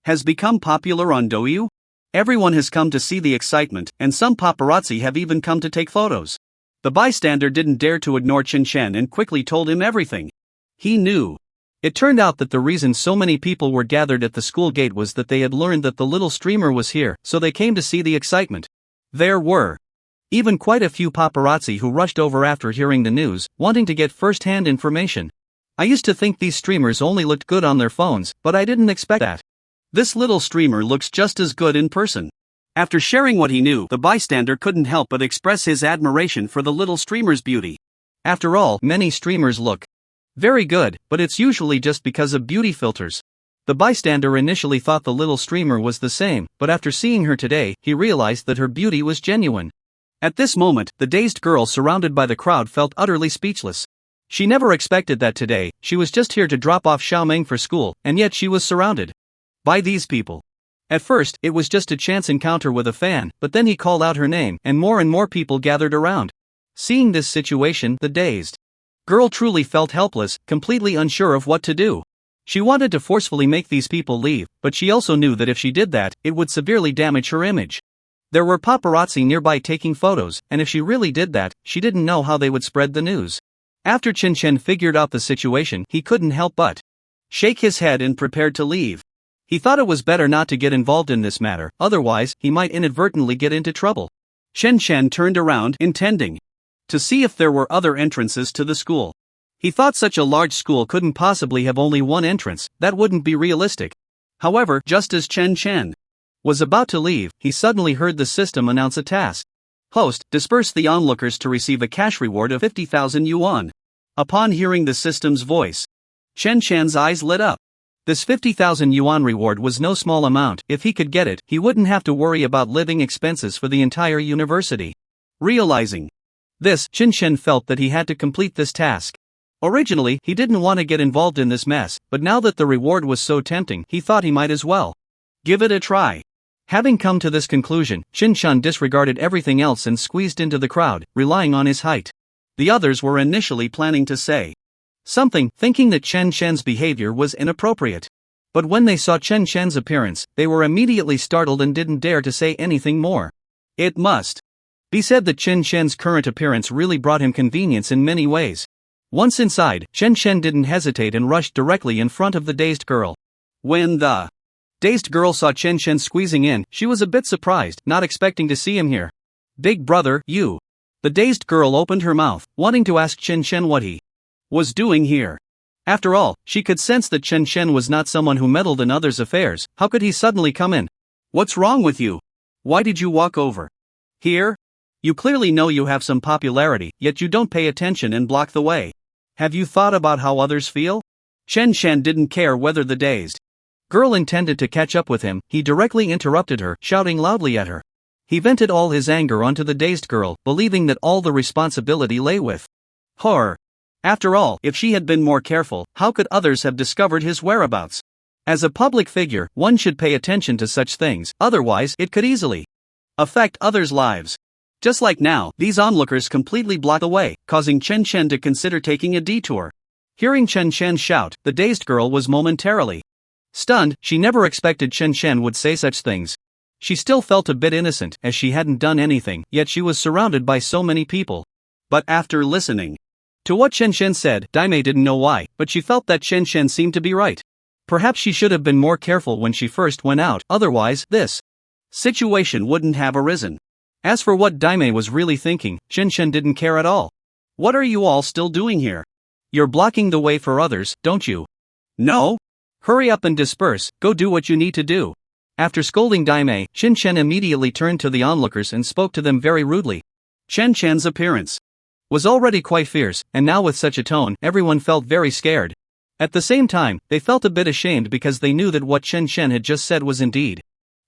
has become popular on Douyu? Everyone has come to see the excitement, and some paparazzi have even come to take photos. The bystander didn't dare to ignore Chen Chen and quickly told him everything. He knew. It turned out that the reason so many people were gathered at the school gate was that they had learned that the little streamer was here, so they came to see the excitement. There were even quite a few paparazzi who rushed over after hearing the news, wanting to get first-hand information. I used to think these streamers only looked good on their phones, but I didn't expect that. This little streamer looks just as good in person. After sharing what he knew, the bystander couldn't help but express his admiration for the little streamer's beauty. After all, many streamers look very good, but it's usually just because of beauty filters. The bystander initially thought the little streamer was the same, but after seeing her today, he realized that her beauty was genuine. At this moment, the dazed girl surrounded by the crowd felt utterly speechless. She never expected that today. She was just here to drop off Xiaoming for school, and yet she was surrounded by these people. At first, it was just a chance encounter with a fan, but then he called out her name, and more people gathered around. Seeing this situation, the dazed girl truly felt helpless, completely unsure of what to do. She wanted to forcefully make these people leave, but she also knew that if she did that, it would severely damage her image. There were paparazzi nearby taking photos, and if she really did that, she didn't know how they would spread the news. After Chen Chen figured out the situation, he couldn't help but shake his head and prepared to leave. He thought it was better not to get involved in this matter, otherwise, he might inadvertently get into trouble. Chen Chen turned around, intending to see if there were other entrances to the school. He thought such a large school couldn't possibly have only one entrance, that wouldn't be realistic. However, just as Chen Chen was about to leave, he suddenly heard the system announce a task. Host, disperse the onlookers to receive a cash reward of 50,000 yuan. Upon hearing the system's voice, Chen Chen's eyes lit up. This 50,000 yuan reward was no small amount. If he could get it, he wouldn't have to worry about living expenses for the entire university. Realizing this, Chen Chen felt that he had to complete this task. Originally, he didn't want to get involved in this mess, but now that the reward was so tempting, he thought he might as well give it a try. Having come to this conclusion, Chen Chen disregarded everything else and squeezed into the crowd, relying on his height. The others were initially planning to say something, thinking that Chen Chen's behavior was inappropriate. But when they saw Chen Chen's appearance, they were immediately startled and didn't dare to say anything more. It must be said that Chen Chen's current appearance really brought him convenience in many ways. Once inside, Chen Chen didn't hesitate and rushed directly in front of the dazed girl. When the dazed girl saw Chen Chen squeezing in, she was a bit surprised, not expecting to see him here. Big brother, you. The dazed girl opened her mouth, wanting to ask Chen Chen what he was doing here. After all, she could sense that Chen Chen was not someone who meddled in others' affairs. How could he suddenly come in? What's wrong with you? Why did you walk over here? You clearly know you have some popularity, yet you don't pay attention and block the way. Have you thought about how others feel? Chen Chen didn't care whether the dazed girl intended to catch up with him. He directly interrupted her, shouting loudly at her. He vented all his anger onto the dazed girl, believing that all the responsibility lay with her. After all, if she had been more careful, how could others have discovered his whereabouts? As a public figure, one should pay attention to such things, otherwise, it could easily affect others' lives. Just like now, these onlookers completely blocked the way, causing Chen Chen to consider taking a detour. Hearing Chen Chen shout, the dazed girl was momentarily stunned. She never expected Chen Chen would say such things. She still felt a bit innocent, as she hadn't done anything, yet she was surrounded by so many people. But after listening to what Chen Chen said, Daimei didn't know why, but she felt that Chen Chen seemed to be right. Perhaps she should have been more careful when she first went out, otherwise, this situation wouldn't have arisen. As for what Daimei was really thinking, Chen Chen didn't care at all. What are you all still doing here? You're blocking the way for others, don't you? No? Hurry up and disperse, go do what you need to do. After scolding Daimei, Chen Chen immediately turned to the onlookers and spoke to them very rudely. Chen Chen's appearance was already quite fierce, and now with such a tone, everyone felt very scared. At the same time, they felt a bit ashamed because they knew that what Chen Chen had just said was indeed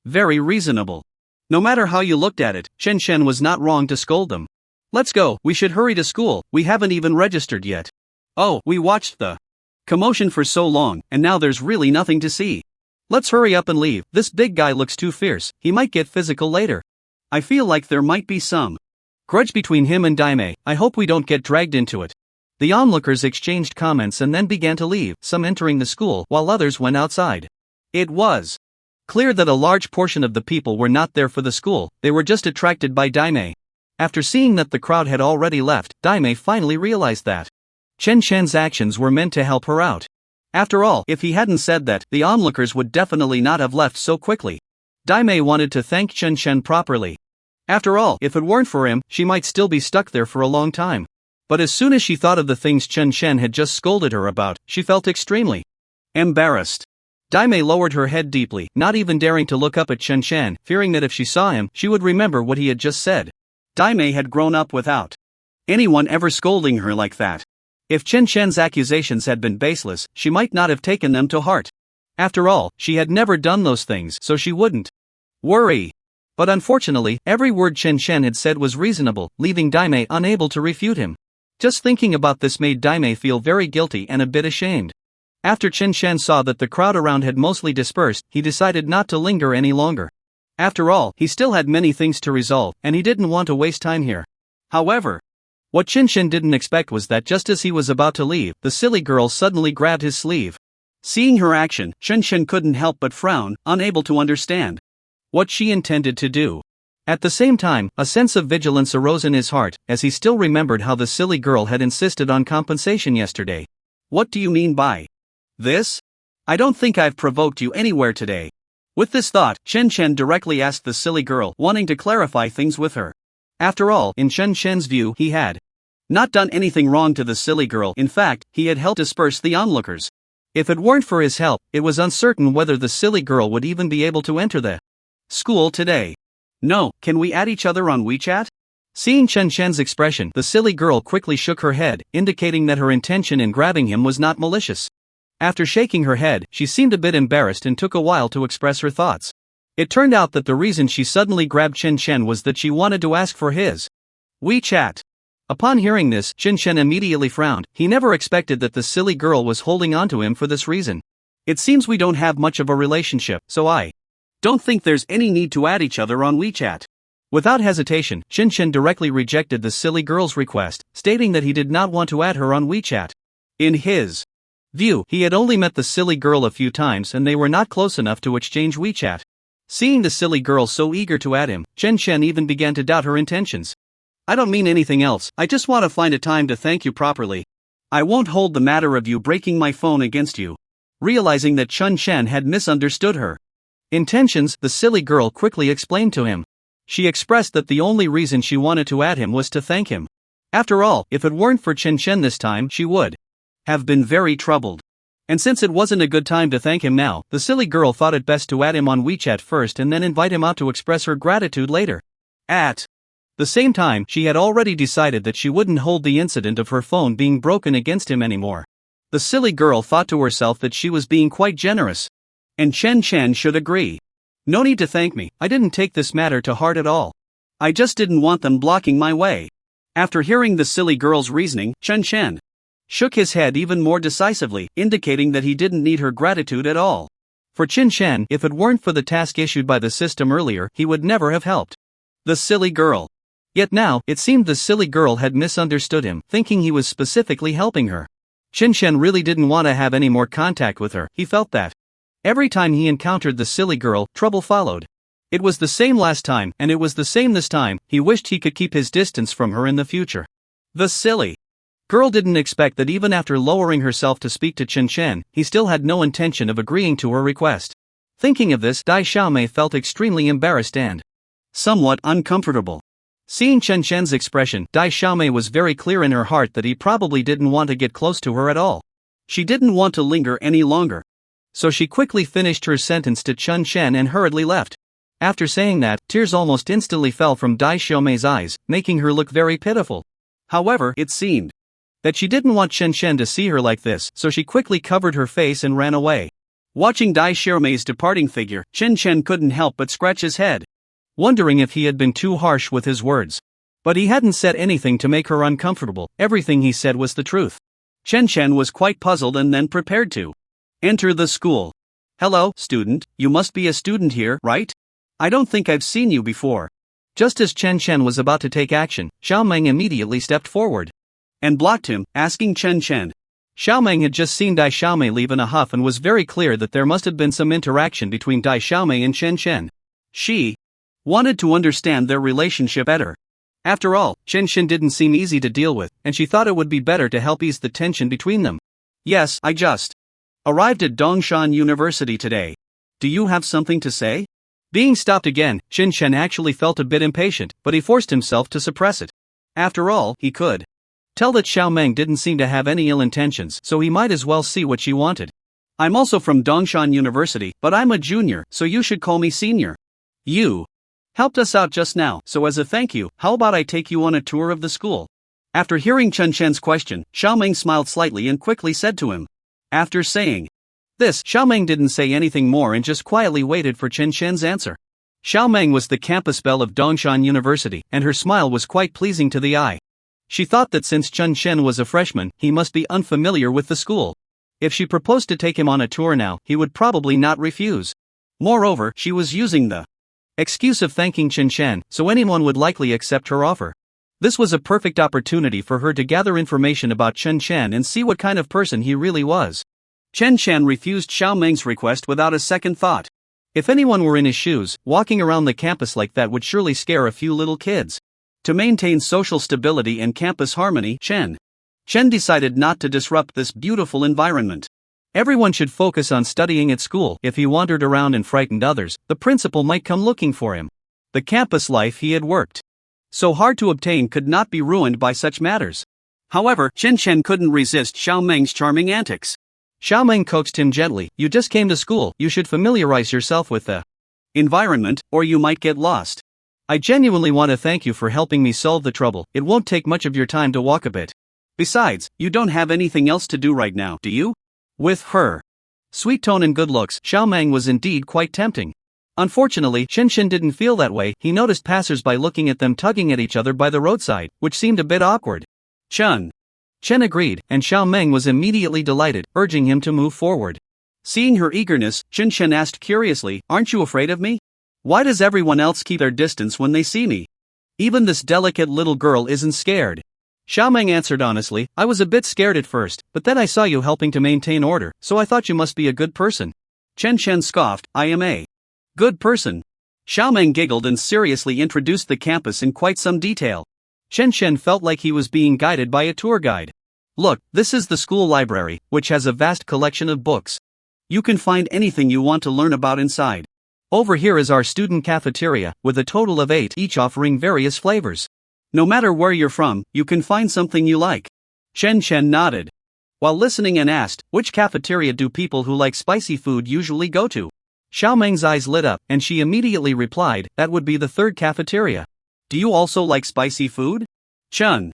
very reasonable. No matter how you looked at it, Chen Chen was not wrong to scold them. Let's go, we should hurry to school, we haven't even registered yet. Oh, we watched the commotion for so long, and now there's really nothing to see. Let's hurry up and leave, this big guy looks too fierce, he might get physical later. I feel like there might be some grudge between him and Daimei, I hope we don't get dragged into it. The onlookers exchanged comments and then began to leave, some entering the school while others went outside. It was Clear that a large portion of the people were not there for the school, they were just attracted by Daimei. After seeing that the crowd had already left, Daimei finally realized that Chen Shen's actions were meant to help her out. After all, if he hadn't said that, the onlookers would definitely not have left so quickly. Daimei wanted to thank Chen Shen properly. After all, if it weren't for him, she might still be stuck there for a long time. But as soon as she thought of the things Chen Shen had just scolded her about, she felt extremely embarrassed. Daimei lowered her head deeply, not even daring to look up at Chen Shen, fearing that if she saw him, she would remember what he had just said. Daimei had grown up without anyone ever scolding her like that. If Chen Shen's accusations had been baseless, she might not have taken them to heart. After all, she had never done those things, so she wouldn't worry. But unfortunately, every word Chen Shen had said was reasonable, leaving Daimei unable to refute him. Just thinking about this made Daimei feel very guilty and a bit ashamed. After Chen Shen saw that the crowd around had mostly dispersed, he decided not to linger any longer. After all, he still had many things to resolve, and he didn't want to waste time here. However, what Chen Shen didn't expect was that just as he was about to leave, the silly girl suddenly grabbed his sleeve. Seeing her action, Chen Shen couldn't help but frown, unable to understand what she intended to do. At the same time, a sense of vigilance arose in his heart, as he still remembered how the silly girl had insisted on compensation yesterday. What do you mean by this? I don't think I've provoked you anywhere today. With this thought, Chen Shen directly asked the silly girl, wanting to clarify things with her. After all, in Chen Shen's view, he had not done anything wrong to the silly girl. In fact, he had helped disperse the onlookers. If it weren't for his help, it was uncertain whether the silly girl would even be able to enter the school today. No, can we add each other on WeChat? Seeing Chen Shen's expression, the silly girl quickly shook her head, indicating that her intention in grabbing him was not malicious. After shaking her head, she seemed a bit embarrassed and took a while to express her thoughts. It turned out that the reason she suddenly grabbed Chen Shen was that she wanted to ask for his WeChat. Upon hearing this, Chen Shen immediately frowned. He never expected that the silly girl was holding on to him for this reason. It seems we don't have much of a relationship, so I don't think there's any need to add each other on WeChat. Without hesitation, Chen Shen directly rejected the silly girl's request, stating that he did not want to add her on WeChat. In his view, he had only met the silly girl a few times and they were not close enough to exchange WeChat. Seeing the silly girl so eager to add him, Chen Shen even began to doubt her intentions. I don't mean anything else, I just want to find a time to thank you properly. I won't hold the matter of you breaking my phone against you. Realizing that Chen Shen had misunderstood her intentions, the silly girl quickly explained to him. She expressed that the only reason she wanted to add him was to thank him. After all, if it weren't for Chen Shen this time, she would have been very troubled. And since it wasn't a good time to thank him now, the silly girl thought it best to add him on WeChat first and then invite him out to express her gratitude later. At the same time, she had already decided that she wouldn't hold the incident of her phone being broken against him anymore. The silly girl thought to herself that she was being quite generous. And Chen Shen should agree. No need to thank me, I didn't take this matter to heart at all. I just didn't want them blocking my way. After hearing the silly girl's reasoning, Chen Shen shook his head even more decisively, indicating that he didn't need her gratitude at all. For Chen Shen, if it weren't for the task issued by the system earlier, he would never have helped the silly girl. Yet now, it seemed the silly girl had misunderstood him, thinking he was specifically helping her. Chen Shen really didn't want to have any more contact with her. He felt that every time he encountered the silly girl, trouble followed. It was the same last time, and it was the same this time. He wished he could keep his distance from her in the future. The silly girl didn't expect that even after lowering herself to speak to Chen Shen, he still had no intention of agreeing to her request. Thinking of this, Dai Xiaomei felt extremely embarrassed and somewhat uncomfortable. Seeing Chen Shen's expression, Dai Xiaomei was very clear in her heart that he probably didn't want to get close to her at all. She didn't want to linger any longer. So she quickly finished her sentence to Chen Shen and hurriedly left. After saying that, tears almost instantly fell from Dai Xiaomei's eyes, making her look very pitiful. However, it seemed that she didn't want Chen Shen to see her like this, so she quickly covered her face and ran away. Watching Dai Xiaomei's departing figure, Chen Shen couldn't help but scratch his head, wondering if he had been too harsh with his words. But he hadn't said anything to make her uncomfortable, everything he said was the truth. Chen Shen was quite puzzled and then prepared to enter the school. Hello, student, you must be a student here, right? I don't think I've seen you before. Just as Chen Shen was about to take action, Xiao Meng immediately stepped forward and blocked him, asking Chen Shen, Xiaomeng had just seen Dai Xiaomei leave in a huff and was very clear that there must have been some interaction between Dai Xiaomei and Chen Chen. She wanted to understand their relationship better. After all, Chen Chen didn't seem easy to deal with, and she thought it would be better to help ease the tension between them. Yes, I just arrived at Dongshan University today. Do you have something to say? Being stopped again, Chen Chen actually felt a bit impatient, but he forced himself to suppress it. After all, he could tell that Xiaomeng didn't seem to have any ill intentions, so he might as well see what she wanted. I'm also from Dongshan University, but I'm a junior, so you should call me senior. You helped us out just now, so as a thank you, how about I take you on a tour of the school? After hearing Chen Chen's question, Xiaomeng smiled slightly and quickly said to him. After saying this, Xiaomeng didn't say anything more and just quietly waited for Chen Chen's answer. Xiaomeng was the campus belle of Dongshan University, and her smile was quite pleasing to the eye. She thought that since Chen Chen was a freshman, he must be unfamiliar with the school. If she proposed to take him on a tour now, he would probably not refuse. Moreover, she was using the excuse of thanking Chen Chen, so anyone would likely accept her offer. This was a perfect opportunity for her to gather information about Chen Chen and see what kind of person he really was. Chen Chen refused Xiaomeng's request without a second thought. If anyone were in his shoes, walking around the campus like that would surely scare a few little kids. To maintain social stability and campus harmony, Chen decided not to disrupt this beautiful environment. Everyone should focus on studying at school. If he wandered around and frightened others, the principal might come looking for him. The campus life he had worked so hard to obtain could not be ruined by such matters. However, Chen Chen couldn't resist Xiaomeng's charming antics. Xiaomeng coaxed him gently. You just came to school, you should familiarize yourself with the environment, or you might get lost. I genuinely want to thank you for helping me solve the trouble. It won't take much of your time to walk a bit. Besides, you don't have anything else to do right now, do you? With her sweet tone and good looks, Xiaomeng was indeed quite tempting. Unfortunately, Chen Chen didn't feel that way. He noticed passers-by looking at them tugging at each other by the roadside, which seemed a bit awkward. Chen agreed, and Xiaomeng was immediately delighted, urging him to move forward. Seeing her eagerness, Chen Chen asked curiously, aren't you afraid of me? Why does everyone else keep their distance when they see me? Even this delicate little girl isn't scared. Xiaomeng answered honestly, I was a bit scared at first, but then I saw you helping to maintain order, so I thought you must be a good person. Chen Chen scoffed, I am a good person. Xiaomeng giggled and seriously introduced the campus in quite some detail. Chen Chen felt like he was being guided by a tour guide. Look, this is the school library, which has a vast collection of books. You can find anything you want to learn about inside. Over here is our student cafeteria, with a total of 8, each offering various flavors. No matter where you're from, you can find something you like. Chen Chen nodded while listening and asked, which cafeteria do people who like spicy food usually go to? Xiaomeng's eyes lit up, and she immediately replied, that would be the third cafeteria. Do you also like spicy food? Chen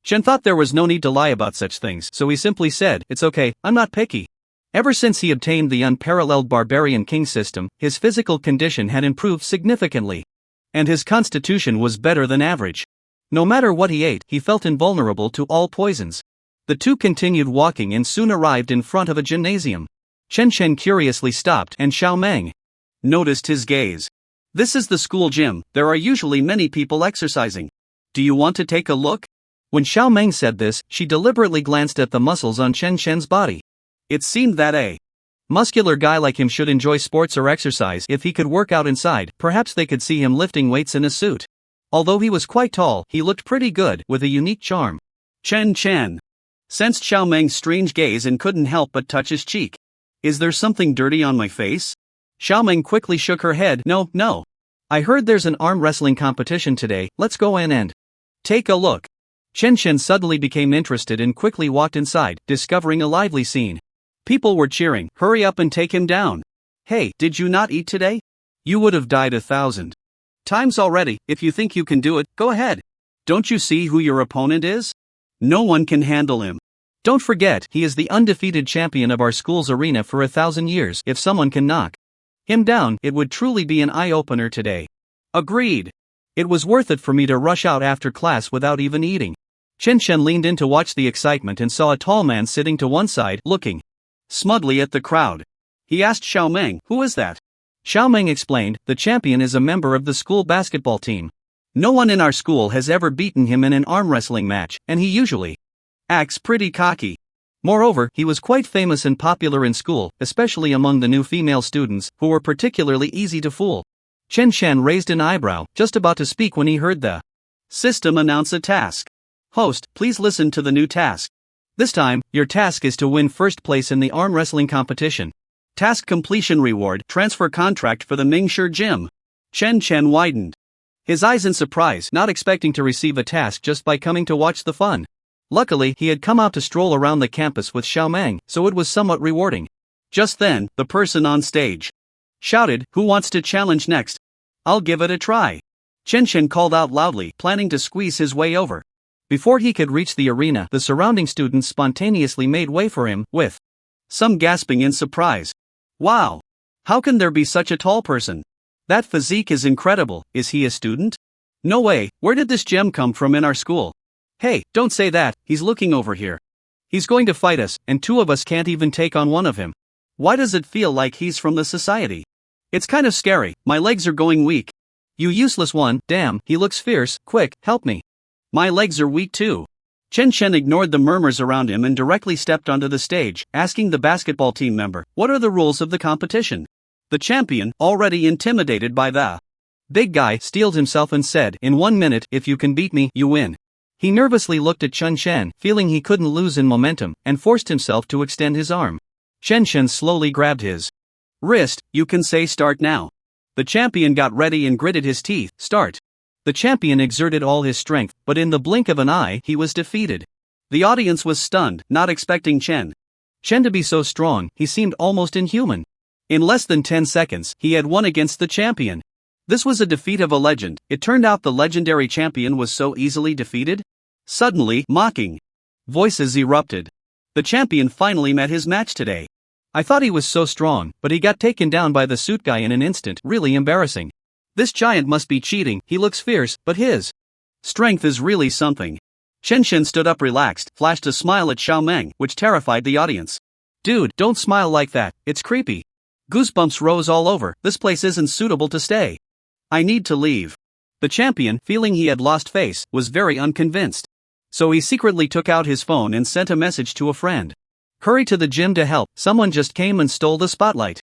thought there was no need to lie about such things, so he simply said, it's okay, I'm not picky. Ever since he obtained the unparalleled barbarian king system, his physical condition had improved significantly. And his constitution was better than average. No matter what he ate, he felt invulnerable to all poisons. The two continued walking and soon arrived in front of a gymnasium. Chen Chen curiously stopped, and Xiaomeng noticed his gaze. This is the school gym, there are usually many people exercising. Do you want to take a look? When Xiaomeng said this, she deliberately glanced at the muscles on Chen Chen's body. It seemed that a muscular guy like him should enjoy sports or exercise. If he could work out inside, perhaps they could see him lifting weights in a suit. Although he was quite tall, he looked pretty good, with a unique charm. Chen Chen sensed Xiaomeng's strange gaze and couldn't help but touch his cheek. Is there something dirty on my face? Xiaomeng quickly shook her head. No. I heard there's an arm wrestling competition today, let's go in and take a look. Chen Chen suddenly became interested and quickly walked inside, discovering a lively scene. People were cheering, hurry up and take him down. Hey, did you not eat today? You would have died 1,000 times already. If you think you can do it, go ahead. Don't you see who your opponent is? No one can handle him. Don't forget, he is the undefeated champion of our school's arena for 1,000 years. If someone can knock him down, it would truly be an eye-opener today. Agreed. It was worth it for me to rush out after class without even eating. Chen Chen leaned in to watch the excitement and saw a tall man sitting to one side, looking smugly at the crowd. He asked Xiaomeng, who is that? Xiaomeng explained, the champion is a member of the school basketball team. No one in our school has ever beaten him in an arm wrestling match, and he usually acts pretty cocky. Moreover, he was quite famous and popular in school, especially among the new female students, who were particularly easy to fool. Chen Shan raised an eyebrow, just about to speak when he heard the system announce a task. Host, please listen to the new task. This time, your task is to win first place in the arm wrestling competition. Task completion reward, transfer contract for the Mingshi Gym. Chen Chen widened his eyes in surprise, not expecting to receive a task just by coming to watch the fun. Luckily, he had come out to stroll around the campus with Xiao Meng, so it was somewhat rewarding. Just then, the person on stage shouted, "Who wants to challenge next? I'll give it a try." Chen Chen called out loudly, planning to squeeze his way over. Before he could reach the arena, the surrounding students spontaneously made way for him, with some gasping in surprise. Wow! How can there be such a tall person? That physique is incredible. Is he a student? No way, where did this gem come from in our school? Hey, don't say that, he's looking over here. He's going to fight us, and two of us can't even take on one of him. Why does it feel like he's from the society? It's kind of scary, my legs are going weak. You useless one, damn, he looks fierce, quick, help me. My legs are weak too. Chen Chen ignored the murmurs around him and directly stepped onto the stage, asking the basketball team member, "What are the rules of the competition?" The champion, already intimidated by the big guy, steeled himself and said, "In 1 minute, if you can beat me, you win." He nervously looked at Chen Chen, feeling he couldn't lose in momentum, and forced himself to extend his arm. Chen Chen slowly grabbed his wrist. "You can say start now." The champion got ready and gritted his teeth. Start. The champion exerted all his strength, but in the blink of an eye, he was defeated. The audience was stunned, not expecting Chen to be so strong. He seemed almost inhuman. In less than 10 seconds, he had won against the champion. This was a defeat of a legend. It turned out the legendary champion was so easily defeated? Suddenly, mocking voices erupted. The champion finally met his match today. I thought he was so strong, but he got taken down by the suit guy in an instant. Really embarrassing. This giant must be cheating. He looks fierce, but his strength is really something. Chen Chen stood up relaxed, flashed a smile at Xiao Meng, which terrified the audience. Dude, don't smile like that, it's creepy. Goosebumps rose all over. This place isn't suitable to stay. I need to leave. The champion, feeling he had lost face, was very unconvinced. So he secretly took out his phone and sent a message to a friend. Hurry to the gym to help, someone just came and stole the spotlight.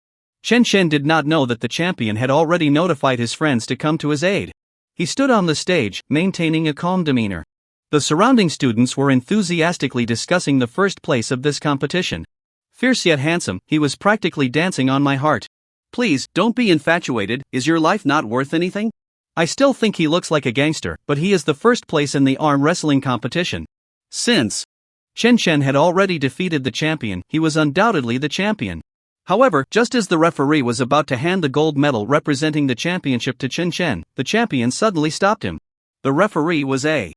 Chen Chen did not know that the champion had already notified his friends to come to his aid. He stood on the stage, maintaining a calm demeanor. The surrounding students were enthusiastically discussing the first place of this competition. Fierce yet handsome, he was practically dancing on my heart. Please, don't be infatuated, is your life not worth anything? I still think he looks like a gangster, but he is the first place in the arm wrestling competition. Since Chen Chen had already defeated the champion, he was undoubtedly the champion. However, just as the referee was about to hand the gold medal representing the championship to Chen Chen, the champion suddenly stopped him. The referee was a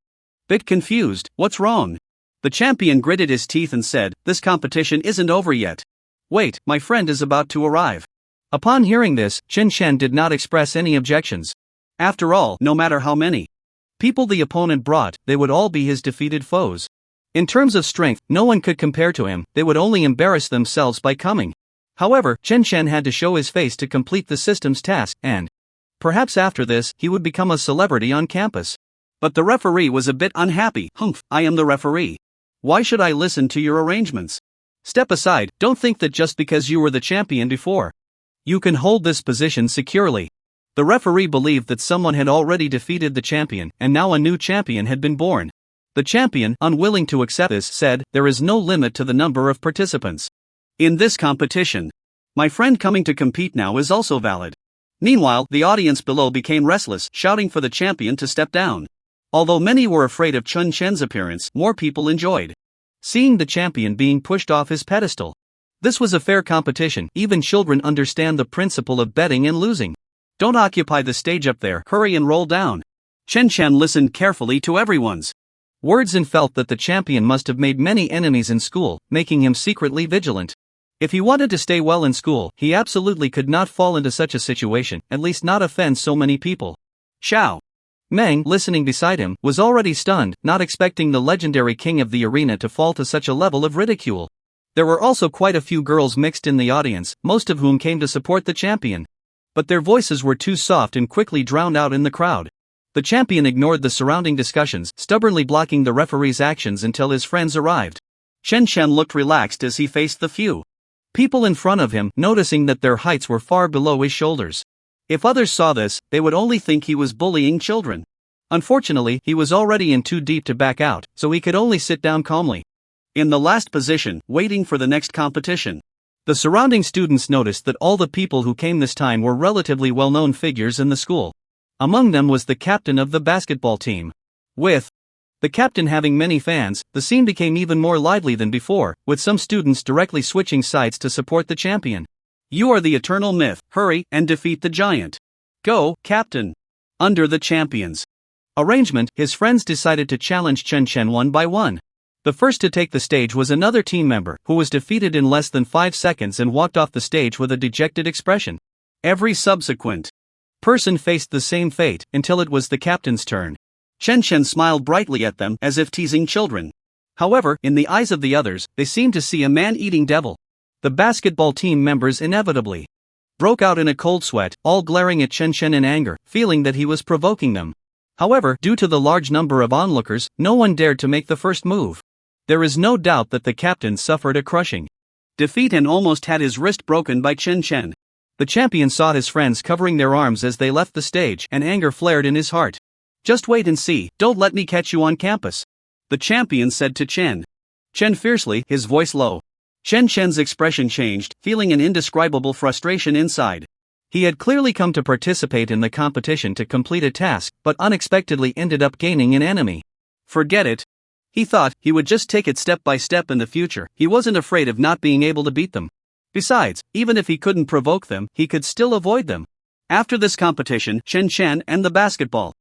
bit confused. What's wrong? The champion gritted his teeth and said, "This competition isn't over yet. Wait, my friend is about to arrive." Upon hearing this, Chen Chen did not express any objections. After all, no matter how many people the opponent brought, they would all be his defeated foes. In terms of strength, no one could compare to him. They would only embarrass themselves by coming. However, Chen Chen had to show his face to complete the system's task, and perhaps after this, he would become a celebrity on campus. But the referee was a bit unhappy. Humph, I am the referee. Why should I listen to your arrangements? Step aside, don't think that just because you were the champion before, you can hold this position securely. The referee believed that someone had already defeated the champion, and now a new champion had been born. The champion, unwilling to accept this, said, "There is no limit to the number of participants in this competition. My friend coming to compete now is also valid." Meanwhile, the audience below became restless, shouting for the champion to step down. Although many were afraid of Chen Chen's appearance, more people enjoyed seeing the champion being pushed off his pedestal. This was a fair competition. Even children understand the principle of betting and losing. Don't occupy the stage up there, hurry and roll down. Chen Chen listened carefully to everyone's words and felt that the champion must have made many enemies in school, making him secretly vigilant. If he wanted to stay well in school, he absolutely could not fall into such a situation, at least not offend so many people. Xiao Meng, listening beside him, was already stunned, not expecting the legendary king of the arena to fall to such a level of ridicule. There were also quite a few girls mixed in the audience, most of whom came to support the champion. But their voices were too soft and quickly drowned out in the crowd. The champion ignored the surrounding discussions, stubbornly blocking the referee's actions until his friends arrived. Chen Chen looked relaxed as he faced the few people in front of him, noticing that their heights were far below his shoulders. If others saw this, they would only think he was bullying children. Unfortunately, he was already in too deep to back out, so he could only sit down calmly in the last position, waiting for the next competition. The surrounding students noticed that all the people who came this time were relatively well-known figures in the school. Among them was the captain of the basketball team. With the captain having many fans, the scene became even more lively than before, with some students directly switching sides to support the champion. You are the eternal myth, hurry and defeat the giant. Go, captain. Under the champion's arrangement, his friends decided to challenge Chen Chen one by one. The first to take the stage was another team member, who was defeated in less than 5 seconds and walked off the stage with a dejected expression. Every subsequent person faced the same fate, until it was the captain's turn. Chen Chen smiled brightly at them, as if teasing children. However, in the eyes of the others, they seemed to see a man-eating devil. The basketball team members inevitably broke out in a cold sweat, all glaring at Chen Chen in anger, feeling that he was provoking them. However, due to the large number of onlookers, no one dared to make the first move. There is no doubt that the captain suffered a crushing defeat and almost had his wrist broken by Chen Chen. The champion saw his friends covering their arms as they left the stage, and anger flared in his heart. Just wait and see, don't let me catch you on campus, the champion said to Chen Chen fiercely, his voice low. Chen Chen's expression changed, feeling an indescribable frustration inside. He had clearly come to participate in the competition to complete a task, but unexpectedly ended up gaining an enemy. Forget it. He thought he would just take it step by step in the future. He wasn't afraid of not being able to beat them. Besides, even if he couldn't provoke them, he could still avoid them. After this competition, Chen Chen and the basketball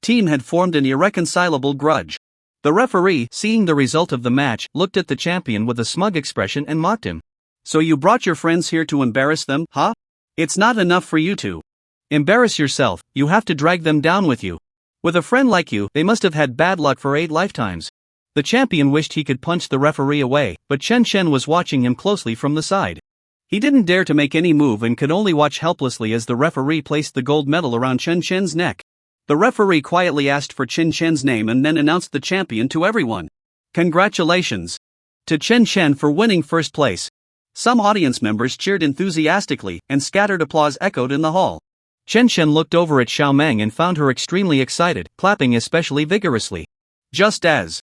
team had formed an irreconcilable grudge. The referee, seeing the result of the match, looked at the champion with a smug expression and mocked him. So you brought your friends here to embarrass them, huh? It's not enough for you to embarrass yourself, you have to drag them down with you. With a friend like you, they must have had bad luck for 8 lifetimes. The champion wished he could punch the referee away, but Chen Chen was watching him closely from the side. He didn't dare to make any move and could only watch helplessly as the referee placed the gold medal around Chen Chen's neck. The referee quietly asked for Chen Chen's name and then announced the champion to everyone. Congratulations to Chen Chen for winning first place. Some audience members cheered enthusiastically, and scattered applause echoed in the hall. Chen Chen looked over at Xiao Meng and found her extremely excited, clapping especially vigorously. Just as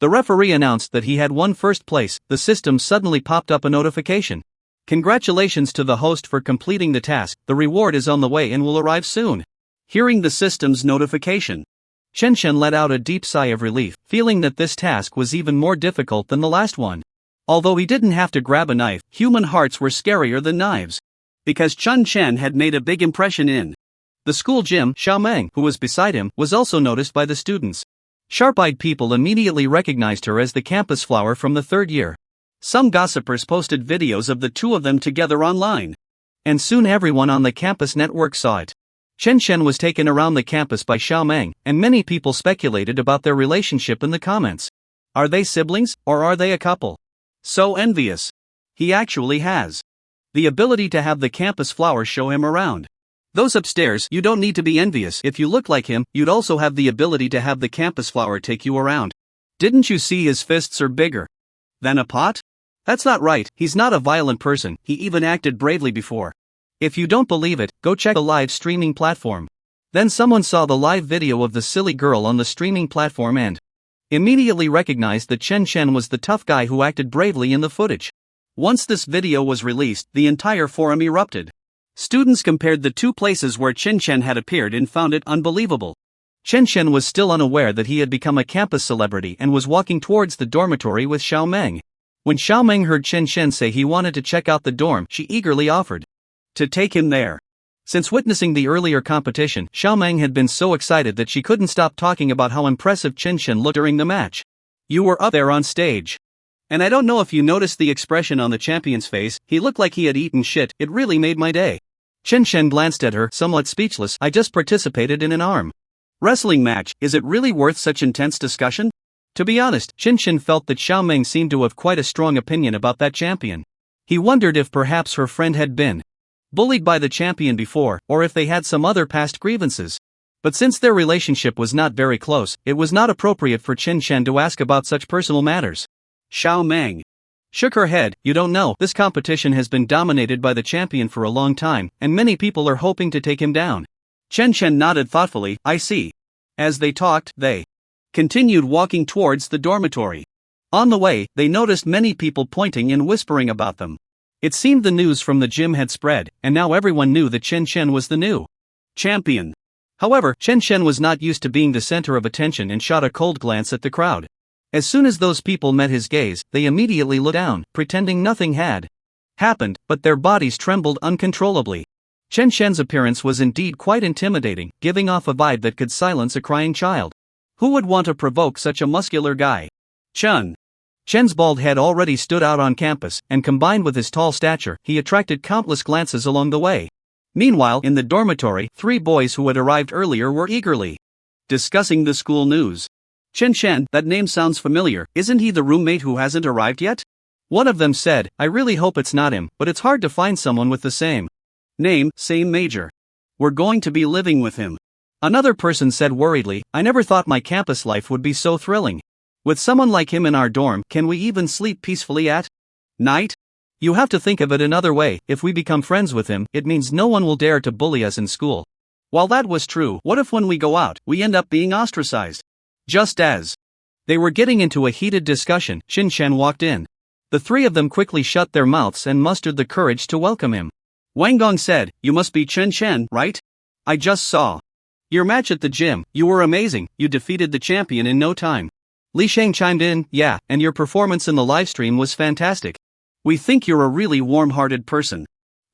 the referee announced that he had won first place, the system suddenly popped up a notification. Congratulations to the host for completing the task, the reward is on the way and will arrive soon. Hearing the system's notification, Chen Chen let out a deep sigh of relief, feeling that this task was even more difficult than the last one. Although he didn't have to grab a knife, human hearts were scarier than knives. Because Chen Chen had made a big impression in the school gym, Xiao Meng, who was beside him, was also noticed by the students. Sharp-eyed people immediately recognized her as the campus flower from the 3rd year. Some gossipers posted videos of the two of them together online. And soon everyone on the campus network saw it. Chen Chen was taken around the campus by Xiao Meng, and many people speculated about their relationship in the comments. Are they siblings, or are they a couple? So envious. He actually has the ability to have the campus flower show him around. Those upstairs, you don't need to be envious. If you look like him, you'd also have the ability to have the campus flower take you around. Didn't you see his fists are bigger than a pot? That's not right, he's not a violent person, he even acted bravely before. If you don't believe it, go check the live streaming platform. Then someone saw the live video of the silly girl on the streaming platform and immediately recognized that Chen Chen was the tough guy who acted bravely in the footage. Once this video was released, the entire forum erupted. Students compared the two places where Chen Chen had appeared and found it unbelievable. Chen Chen was still unaware that he had become a campus celebrity and was walking towards the dormitory with Xiao Meng. When Xiao Meng heard Chen Chen say he wanted to check out the dorm, she eagerly offered to take him there. Since witnessing the earlier competition, Xiao Meng had been so excited that she couldn't stop talking about how impressive Chen Chen looked during the match. You were up there on stage. And I don't know if you noticed the expression on the champion's face, he looked like he had eaten shit, it really made my day. Chen Chen glanced at her, somewhat speechless. I just participated in an arm wrestling match, is it really worth such intense discussion? To be honest, Chen Chen felt that Xiao Meng seemed to have quite a strong opinion about that champion. He wondered if perhaps her friend had been bullied by the champion before, or if they had some other past grievances. But since their relationship was not very close, it was not appropriate for Chen Chen to ask about such personal matters. Xiao Meng shook her head. You don't know, this competition has been dominated by the champion for a long time, and many people are hoping to take him down. Chen Chen nodded thoughtfully. I see. As they talked, they continued walking towards the dormitory. On the way, they noticed many people pointing and whispering about them. It seemed the news from the gym had spread, and now everyone knew that Chen Chen was the new champion. However, Chen Chen was not used to being the center of attention and shot a cold glance at the crowd. As soon as those people met his gaze, they immediately looked down, pretending nothing had happened, but their bodies trembled uncontrollably. Chen Chen's appearance was indeed quite intimidating, giving off a vibe that could silence a crying child. Who would want to provoke such a muscular guy? Chen's bald head already stood out on campus, and combined with his tall stature, he attracted countless glances along the way. Meanwhile, in the dormitory, 3 boys who had arrived earlier were eagerly discussing the school news. Chen, that name sounds familiar, isn't he the roommate who hasn't arrived yet? One of them said, I really hope it's not him, but it's hard to find someone with the same name, same major. We're going to be living with him. Another person said worriedly, I never thought my campus life would be so thrilling. With someone like him in our dorm, can we even sleep peacefully at night? You have to think of it another way, if we become friends with him, it means no one will dare to bully us in school. While that was true, what if when we go out, we end up being ostracized? Just as they were getting into a heated discussion, Chen Chen walked in. The 3 of them quickly shut their mouths and mustered the courage to welcome him. Wang Gong said, You must be Chen, right? I just saw your match at the gym. You were amazing, you defeated the champion in no time. Li Sheng chimed in, yeah, and your performance in the livestream was fantastic. We think you're a really warm-hearted person.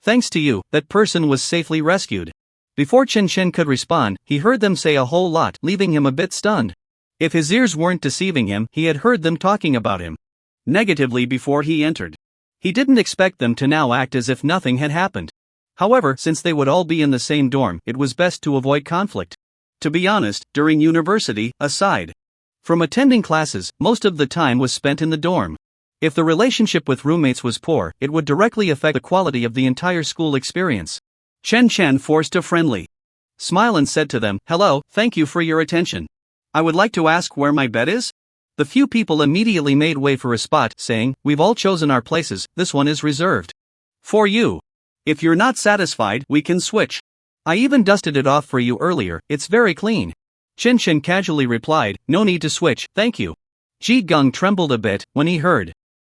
Thanks to you, that person was safely rescued. Before Chen Chen could respond, he heard them say a whole lot, leaving him a bit stunned. If his ears weren't deceiving him, he had heard them talking about him negatively before he entered. He didn't expect them to now act as if nothing had happened. However, since they would all be in the same dorm, it was best to avoid conflict. To be honest, during university, aside from attending classes, most of the time was spent in the dorm. If the relationship with roommates was poor, it would directly affect the quality of the entire school experience. Chen Chen forced a friendly smile and said to them, Hello, thank you for your attention. I would like to ask where my bed is? The few people immediately made way for a spot, saying, We've all chosen our places, this one is reserved for you. If you're not satisfied, we can switch. I even dusted it off for you earlier, it's very clean. Chen Chen casually replied, No need to switch, thank you. Ji Gung trembled a bit when he heard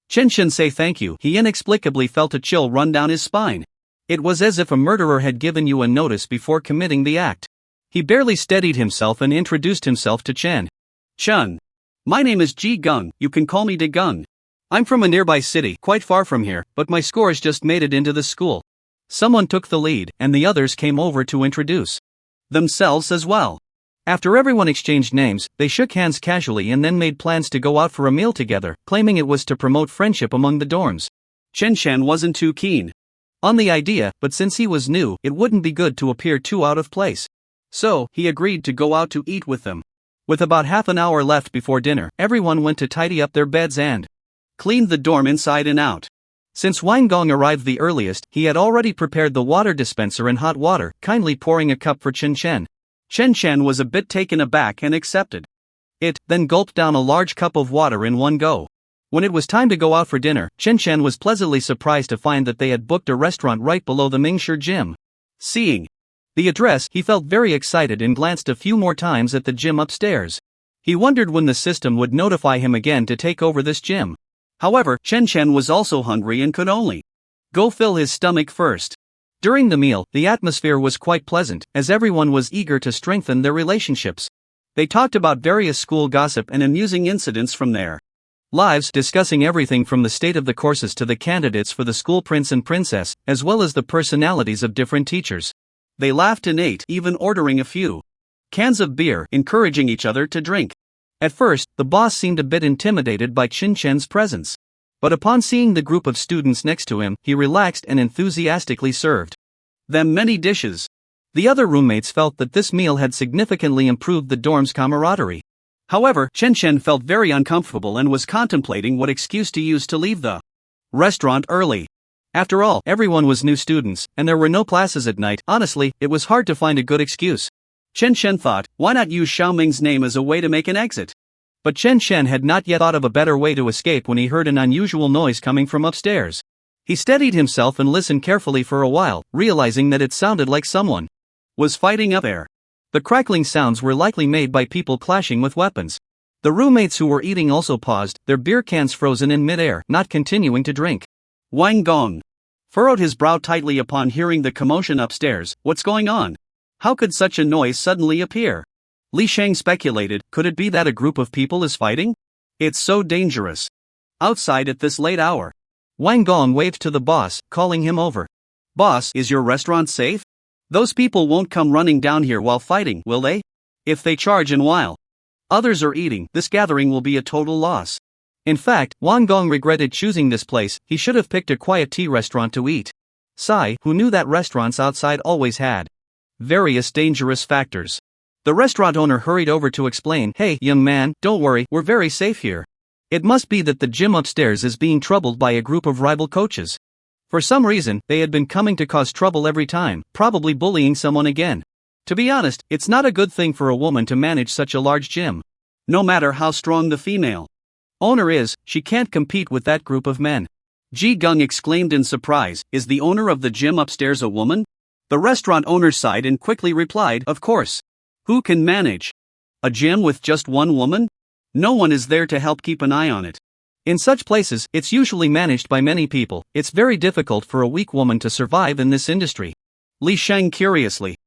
Chen Chen say thank you. He inexplicably felt a chill run down his spine. It was as if a murderer had given you a notice before committing the act. He barely steadied himself and introduced himself to Chen. Chen. My name is Ji Gung, you can call me De Gung. I'm from a nearby city, quite far from here, but my scores just made it into the school. Someone took the lead, and the others came over to introduce themselves as well. After everyone exchanged names, they shook hands casually and then made plans to go out for a meal together, claiming it was to promote friendship among the dorms. Chen Chen wasn't too keen on the idea, but since he was new, it wouldn't be good to appear too out of place. So, he agreed to go out to eat with them. With about half an hour left before dinner, everyone went to tidy up their beds and cleaned the dorm inside and out. Since Wang Gong arrived the earliest, he had already prepared the water dispenser and hot water, kindly pouring a cup for Chen Chen. Chen Chen was a bit taken aback and accepted it, then gulped down a large cup of water in one go. When it was time to go out for dinner, Chen Chen was pleasantly surprised to find that they had booked a restaurant right below the Mingshi gym. Seeing the address, he felt very excited and glanced a few more times at the gym upstairs. He wondered when the system would notify him again to take over this gym. However, Chen Chen was also hungry and could only go fill his stomach first. During the meal, the atmosphere was quite pleasant, as everyone was eager to strengthen their relationships. They talked about various school gossip and amusing incidents from their lives, discussing everything from the state of the courses to the candidates for the school prince and princess, as well as the personalities of different teachers. They laughed and ate, even ordering a few cans of beer, encouraging each other to drink. At first, the boss seemed a bit intimidated by Chen Chen's presence. But upon seeing the group of students next to him, he relaxed and enthusiastically served them many dishes. The other roommates felt that this meal had significantly improved the dorm's camaraderie. However, Chen Chen felt very uncomfortable and was contemplating what excuse to use to leave the restaurant early. After all, everyone was new students, and there were no classes at night. Honestly, it was hard to find a good excuse. Chen Chen thought, why not use Xiaoming's name as a way to make an exit? But Chen Shen had not yet thought of a better way to escape when he heard an unusual noise coming from upstairs. He steadied himself and listened carefully for a while, realizing that it sounded like someone was fighting up there. The crackling sounds were likely made by people clashing with weapons. The roommates who were eating also paused, their beer cans frozen in midair, not continuing to drink. Wang Gong furrowed his brow tightly upon hearing the commotion upstairs. What's going on? How could such a noise suddenly appear? Li Sheng speculated, could it be that a group of people is fighting? It's so dangerous. Outside at this late hour. Wang Gong waved to the boss, calling him over. Boss, is your restaurant safe? Those people won't come running down here while fighting, will they? If they charge and while others are eating, this gathering will be a total loss. In fact, Wang Gong regretted choosing this place. He should have picked a quiet tea restaurant to eat. Sai, who knew that restaurants outside always had various dangerous factors. The restaurant owner hurried over to explain, hey, young man, don't worry, we're very safe here. It must be that the gym upstairs is being troubled by a group of rival coaches. For some reason, they had been coming to cause trouble every time, probably bullying someone again. To be honest, it's not a good thing for a woman to manage such a large gym. No matter how strong the female owner is, she can't compete with that group of men. Ji Gung exclaimed in surprise, is the owner of the gym upstairs a woman? The restaurant owner sighed and quickly replied, of course. Who can manage a gym with just one woman? No one is there to help keep an eye on it. In such places, it's usually managed by many people. It's very difficult for a weak woman to survive in this industry. Li Sheng curiously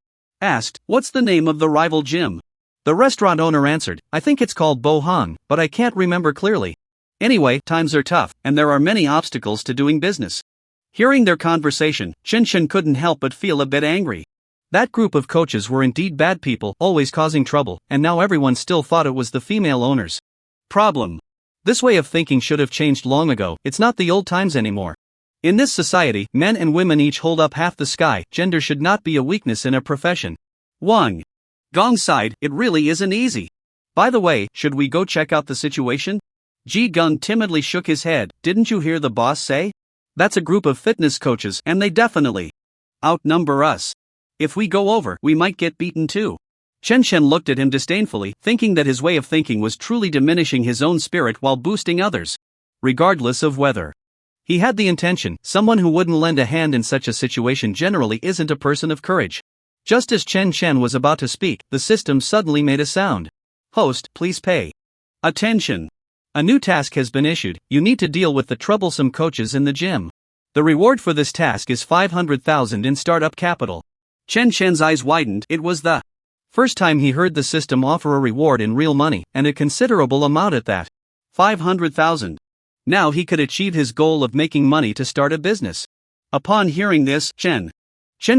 asked, what's the name of the rival gym? The restaurant owner answered, I think it's called Bo Han, but I can't remember clearly. Anyway, times are tough, and there are many obstacles to doing business. Hearing their conversation, Chen Shen couldn't help but feel a bit angry. That group of coaches were indeed bad people, always causing trouble, and now everyone still thought it was the female owners. Problem. This way of thinking should have changed long ago. It's not the old times anymore. In this society, men and women each hold up half the sky. Gender should not be a weakness in a profession. Wang Gong sighed, it really isn't easy. By the way, should we go check out the situation? Ji Gung timidly shook his head, didn't you hear the boss say? That's a group of fitness coaches, and they definitely outnumber us. If we go over, we might get beaten too. Chen Shen looked at him disdainfully, thinking that his way of thinking was truly diminishing his own spirit while boosting others. Regardless of whether he had the intention, someone who wouldn't lend a hand in such a situation generally isn't a person of courage. Just as Chen Shen was about to speak, the system suddenly made a sound. Host, please pay attention. A new task has been issued. You need to deal with the troublesome coaches in the gym. The reward for this task is 500,000 in startup capital. Chen Shen's eyes widened. It was the first time he heard the system offer a reward in real money, and a considerable amount at that. 500,000. Now he could achieve his goal of making money to start a business. Upon hearing this, Chen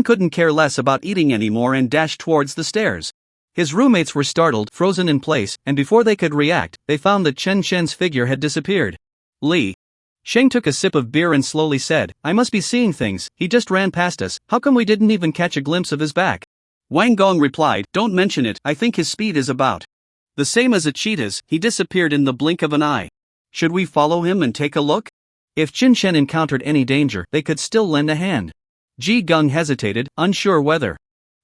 couldn't care less about eating anymore and dashed towards the stairs. His roommates were startled, frozen in place, and before they could react, they found that Chen Shen's figure had disappeared. Li Sheng took a sip of beer and slowly said, I must be seeing things, he just ran past us, how come we didn't even catch a glimpse of his back? Wang Gong replied, don't mention it, I think his speed is about the same as a cheetah's, he disappeared in the blink of an eye. Should we follow him and take a look? If Chen Shen encountered any danger, they could still lend a hand. Ji Gung hesitated, unsure whether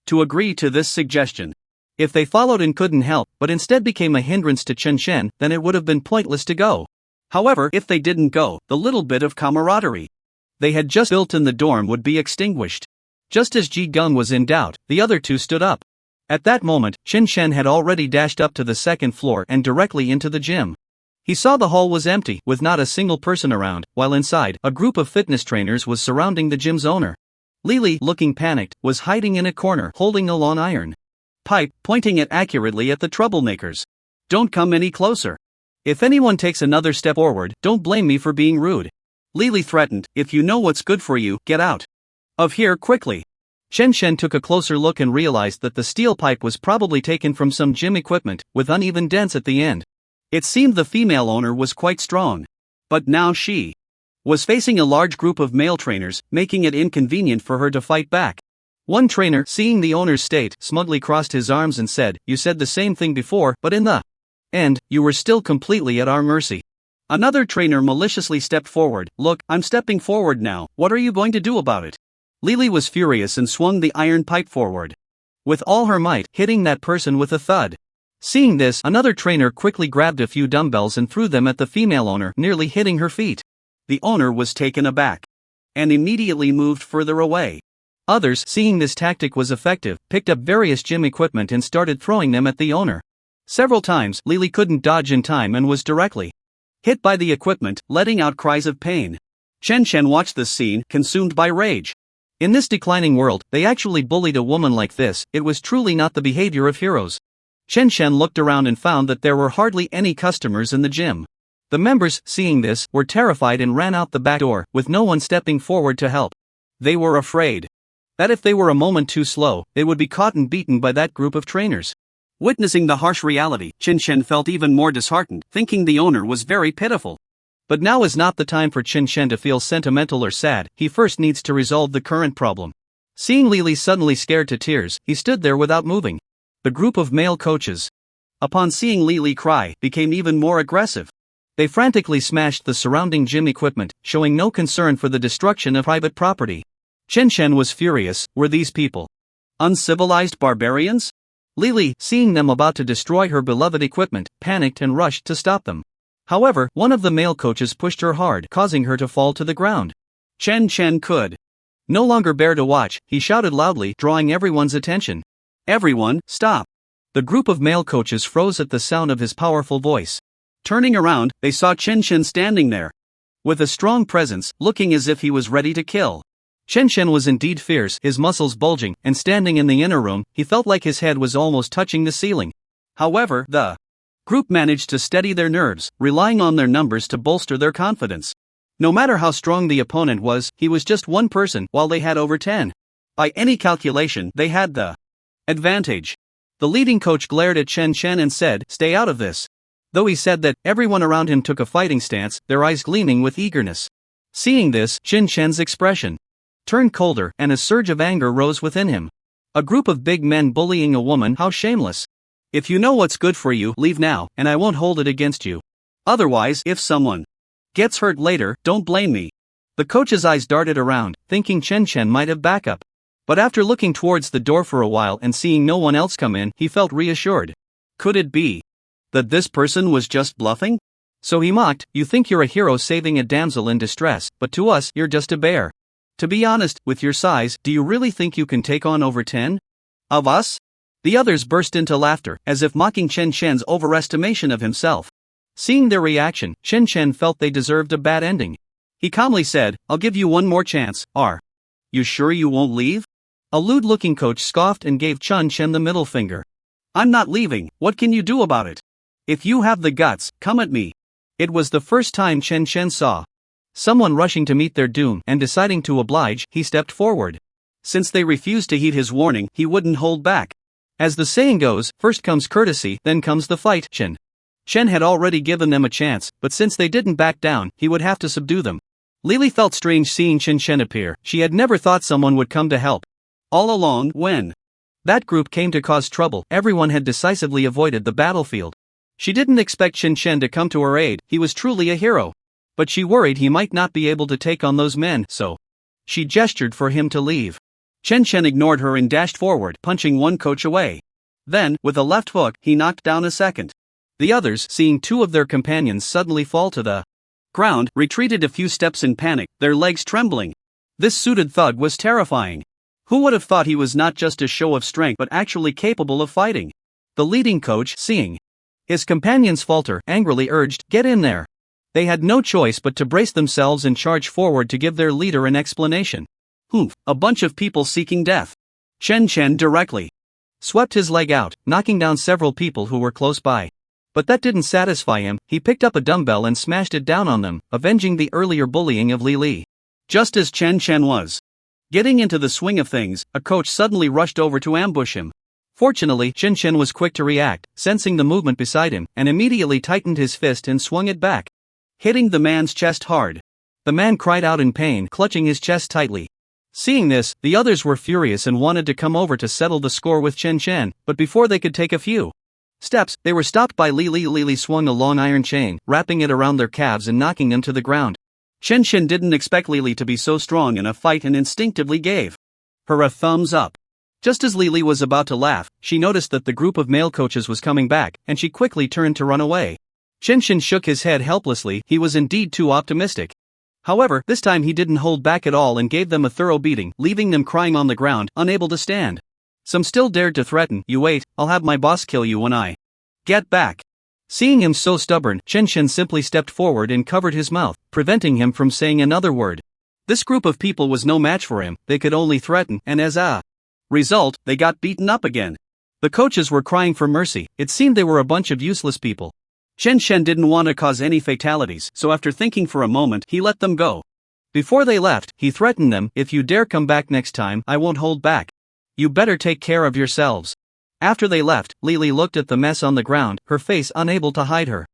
to agree to this suggestion. If they followed and couldn't help, but instead became a hindrance to Chen Shen, then it would have been pointless to go. However, if they didn't go, the little bit of camaraderie they had just built in the dorm would be extinguished. Just as Ji Gung was in doubt, the other two stood up. At that moment, Chen Shen had already dashed up to the second floor and directly into the gym. He saw the hall was empty, with not a single person around, while inside, a group of fitness trainers was surrounding the gym's owner. Lily, looking panicked, was hiding in a corner holding a long iron pipe, pointing it accurately at the troublemakers. Don't come any closer. If anyone takes another step forward, don't blame me for being rude. Lily threatened, if you know what's good for you, get out of here quickly. Chen Shen took a closer look and realized that the steel pipe was probably taken from some gym equipment, with uneven dents at the end. It seemed the female owner was quite strong. But now she was facing a large group of male trainers, making it inconvenient for her to fight back. One trainer, seeing the owner's state, smugly crossed his arms and said, you said the same thing before, but in the end, you were still completely at our mercy. Another trainer maliciously stepped forward, look, I'm stepping forward now, what are you going to do about it? Lily was furious and swung the iron pipe forward with all her might, hitting that person with a thud. Seeing this, another trainer quickly grabbed a few dumbbells and threw them at the female owner, nearly hitting her feet. The owner was taken aback and immediately moved further away. Others, seeing this tactic was effective, picked up various gym equipment and started throwing them at the owner. Several times, Lily couldn't dodge in time and was directly hit by the equipment, letting out cries of pain. Chen Chen watched this scene, consumed by rage. In this declining world, they actually bullied a woman like this. It was truly not the behavior of heroes. Chen Chen looked around and found that there were hardly any customers in the gym. The members, seeing this, were terrified and ran out the back door, with no one stepping forward to help. They were afraid that if they were a moment too slow, they would be caught and beaten by that group of trainers. Witnessing the harsh reality, Chen Chen felt even more disheartened, thinking the owner was very pitiful. But now is not the time for Chen Chen to feel sentimental or sad. He first needs to resolve the current problem. Seeing Lily suddenly scared to tears, he stood there without moving. The group of male coaches, upon seeing Lily cry, became even more aggressive. They frantically smashed the surrounding gym equipment, showing no concern for the destruction of private property. Chen Chen was furious. Were these people uncivilized barbarians? Lily, seeing them about to destroy her beloved equipment, panicked and rushed to stop them. However, one of the male coaches pushed her hard, causing her to fall to the ground. Chen Chen could no longer bear to watch. He shouted loudly, drawing everyone's attention. Everyone, stop! The group of male coaches froze at the sound of his powerful voice. Turning around, they saw Chen Chen standing there with a strong presence, looking as if he was ready to kill. Chen Chen was indeed fierce, his muscles bulging, and standing in the inner room, he felt like his head was almost touching the ceiling. However, the group managed to steady their nerves, relying on their numbers to bolster their confidence. No matter how strong the opponent was, he was just one person, while they had over 10. By any calculation, they had the advantage. The leading coach glared at Chen Chen and said, "Stay out of this." Though he said that, everyone around him took a fighting stance, their eyes gleaming with eagerness. Seeing this, Chen Chen's expression turned colder, and a surge of anger rose within him. A group of big men bullying a woman, how shameless. If you know what's good for you, leave now, and I won't hold it against you. Otherwise, if someone gets hurt later, don't blame me. The coach's eyes darted around, thinking Chen Chen might have backup. But after looking towards the door for a while and seeing no one else come in, he felt reassured. Could it be that this person was just bluffing? So he mocked, "You think you're a hero saving a damsel in distress, but to us, you're just a bear. To be honest, with your size, do you really think you can take on over 10 of us?" The others burst into laughter, as if mocking Chen Chen's overestimation of himself. Seeing their reaction, Chen Chen felt they deserved a bad ending. He calmly said, "I'll give you one more chance. Are you sure you won't leave?" A lewd-looking coach scoffed and gave Chen Chen the middle finger. "I'm not leaving. What can you do about it? If you have the guts, come at me." It was the first time Chen Chen saw someone rushing to meet their doom, and deciding to oblige, he stepped forward. Since they refused to heed his warning, he wouldn't hold back. As the saying goes, first comes courtesy, then comes the fight. Chen had already given them a chance, but since they didn't back down, he would have to subdue them. Lily felt strange seeing Chen Chen appear. She had never thought someone would come to help. All along, when that group came to cause trouble, everyone had decisively avoided the battlefield. She didn't expect Chen Chen to come to her aid. He was truly a hero. But she worried he might not be able to take on those men, so she gestured for him to leave. Chen Chen ignored her and dashed forward, punching one coach away. Then, with a left hook, he knocked down a second. The others, seeing two of their companions suddenly fall to the ground, retreated a few steps in panic, their legs trembling. This suited thug was terrifying. Who would have thought he was not just a show of strength but actually capable of fighting? The leading coach, seeing his companions falter, angrily urged, "Get in there." They had no choice but to brace themselves and charge forward to give their leader an explanation. "Humph, a bunch of people seeking death." Chen Chen directly swept his leg out, knocking down several people who were close by. But that didn't satisfy him. He picked up a dumbbell and smashed it down on them, avenging the earlier bullying of Li. Just as Chen Chen was getting into the swing of things, a coach suddenly rushed over to ambush him. Fortunately, Chen Chen was quick to react, sensing the movement beside him, and immediately tightened his fist and swung it back, hitting the man's chest hard. The man cried out in pain, clutching his chest tightly. Seeing this, the others were furious and wanted to come over to settle the score with Chen Chen, but before they could take a few steps, they were stopped by Li. Li swung a long iron chain, wrapping it around their calves and knocking them to the ground. Chen Chen didn't expect Li to be so strong in a fight and instinctively gave her a thumbs up. Just as Lily was about to laugh, she noticed that the group of male coaches was coming back, and she quickly turned to run away. Shinshin shook his head helplessly, he was indeed too optimistic. However, this time he didn't hold back at all and gave them a thorough beating, leaving them crying on the ground, unable to stand. Some still dared to threaten, "You wait, I'll have my boss kill you when I get back." Seeing him so stubborn, Shinshin simply stepped forward and covered his mouth, preventing him from saying another word. This group of people was no match for him, they could only threaten, and as a result, they got beaten up again. The coaches were crying for mercy, it seemed they were a bunch of useless people. Shinshin didn't want to cause any fatalities, so after thinking for a moment, he let them go. Before they left, he threatened them, "If you dare come back next time, I won't hold back. You better take care of yourselves." After they left, Lily looked at the mess on the ground, her face unable to hide her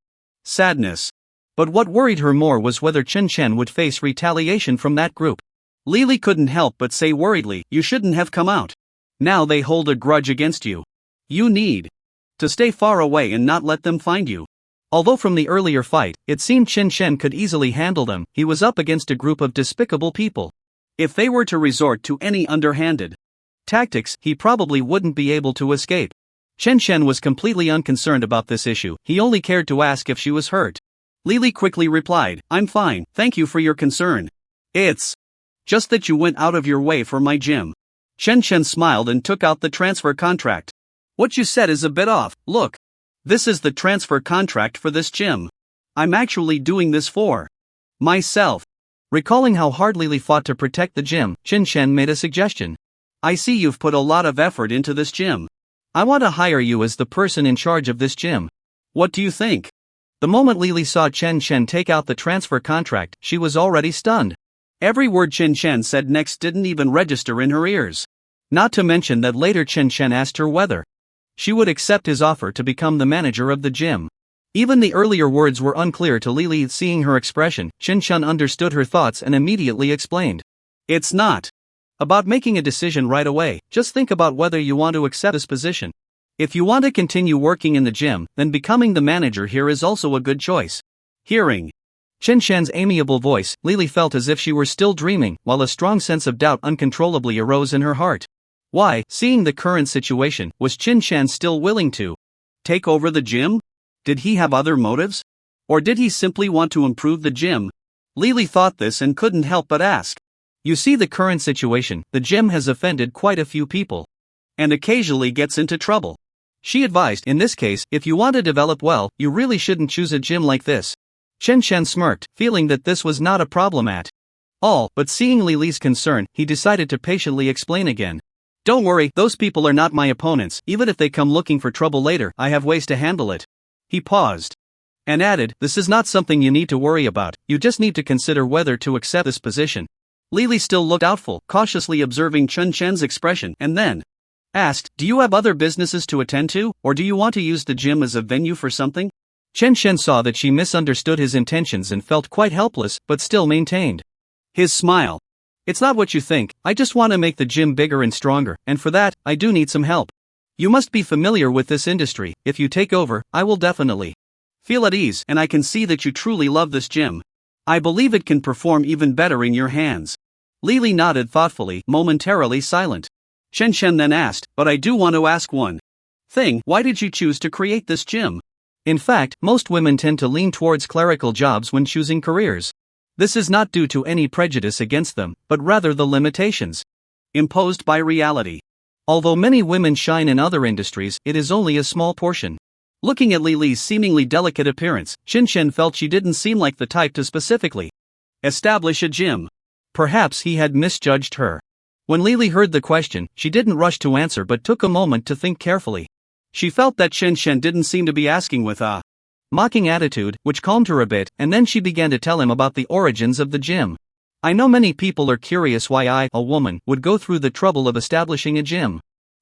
sadness. But what worried her more was whether Shinshin would face retaliation from that group. Lily couldn't help but say worriedly, "You shouldn't have come out. Now they hold a grudge against you. You need to stay far away and not let them find you." Although from the earlier fight, it seemed Shinshin could easily handle them, he was up against a group of despicable people. If they were to resort to any underhanded tactics, he probably wouldn't be able to escape. Shinshin was completely unconcerned about this issue, he only cared to ask if she was hurt. Lily quickly replied, "I'm fine, thank you for your concern. It's just that you went out of your way for my gym." Shinshin smiled and took out the transfer contract. "What you said is a bit off, look. This is the transfer contract for this gym. I'm actually doing this for myself." Recalling how hard Lily fought to protect the gym, Shinshin made a suggestion. "I see you've put a lot of effort into this gym. I want to hire you as the person in charge of this gym. What do you think?" The moment Lily saw Shinshin take out the transfer contract, she was already stunned. Every word Shinshin said next didn't even register in her ears. Not to mention that later Shinshin asked her whether she would accept his offer to become the manager of the gym. Even the earlier words were unclear to Lily. Seeing her expression, Shinshin understood her thoughts and immediately explained. "It's not about making a decision right away, just think about whether you want to accept this position. If you want to continue working in the gym, then becoming the manager here is also a good choice." Hearing Shinshin's amiable voice, Lily felt as if she were still dreaming, while a strong sense of doubt uncontrollably arose in her heart. Why, seeing the current situation, was Shinshin still willing to take over the gym? Did he have other motives? Or did he simply want to improve the gym? Lily thought this and couldn't help but ask. You see, the current situation, the gym has offended quite a few people. And occasionally gets into trouble. She advised, in this case, if you want to develop well, you really shouldn't choose a gym like this. Shinshin smirked, feeling that this was not a problem at all, but seeing Lily's concern, he decided to patiently explain again. "Don't worry, those people are not my opponents, even if they come looking for trouble later, I have ways to handle it." He paused and added, "This is not something you need to worry about, you just need to consider whether to accept this position." Lily still looked doubtful, cautiously observing Shinshin's expression, and then asked, "Do you have other businesses to attend to, or do you want to use the gym as a venue for something?" Shinshin saw that she misunderstood his intentions and felt quite helpless, but still maintained his smile. "It's not what you think, I just want to make the gym bigger and stronger, and for that, I do need some help. You must be familiar with this industry, if you take over, I will definitely feel at ease, and I can see that you truly love this gym. I believe it can perform even better in your hands." Lily nodded thoughtfully, momentarily silent. Shinshin then asked, "But I do want to ask one thing, why did you choose to create this gym?" In fact, most women tend to lean towards clerical jobs when choosing careers. This is not due to any prejudice against them, but rather the limitations imposed by reality. Although many women shine in other industries, it is only a small portion. Looking at Lily's seemingly delicate appearance, Shinshin felt she didn't seem like the type to specifically establish a gym. Perhaps he had misjudged her. When Lily heard the question, she didn't rush to answer but took a moment to think carefully. She felt that Shinshin didn't seem to be asking with a mocking attitude, which calmed her a bit, and then she began to tell him about the origins of the gym. "I know many people are curious why I, a woman, would go through the trouble of establishing a gym.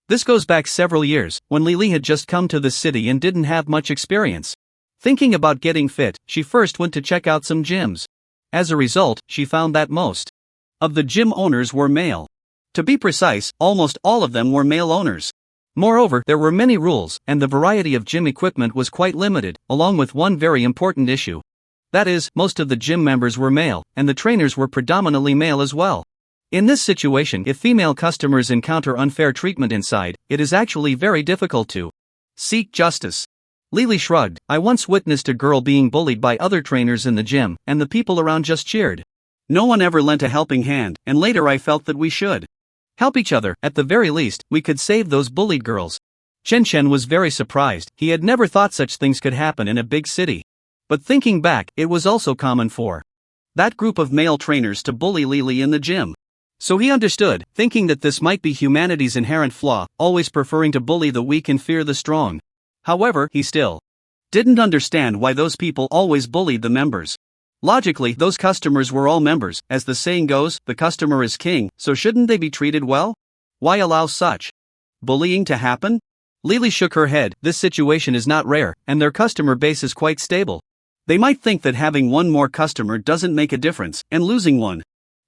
This goes back several years, when Lily had just come to the city and didn't have much experience. Thinking about getting fit, she first went to check out some gyms. As a result, she found that most of the gym owners were male. To be precise, almost all of them were male owners. Moreover, there were many rules, and the variety of gym equipment was quite limited, along with one very important issue. That is, most of the gym members were male, and the trainers were predominantly male as well. In this situation, if female customers encounter unfair treatment inside, it is actually very difficult to seek justice. Lily shrugged. I once witnessed a girl being bullied by other trainers in the gym, and the people around just cheered. No one ever lent a helping hand, and later I felt that we should help each other. At the very least, we could save those bullied girls. Chen was very surprised. He had never thought such things could happen in a big city. But thinking back, it was also common for that group of male trainers to bully Lily in the gym. So he understood, thinking that this might be humanity's inherent flaw, always preferring to bully the weak and fear the strong. However, he still didn't understand why those people always bullied the members. Logically, those customers were all members. As the saying goes, the customer is king, so shouldn't they be treated well? Why allow such bullying to happen? Lily shook her head. This situation is not rare, and their customer base is quite stable. They might think that having one more customer doesn't make a difference, and losing one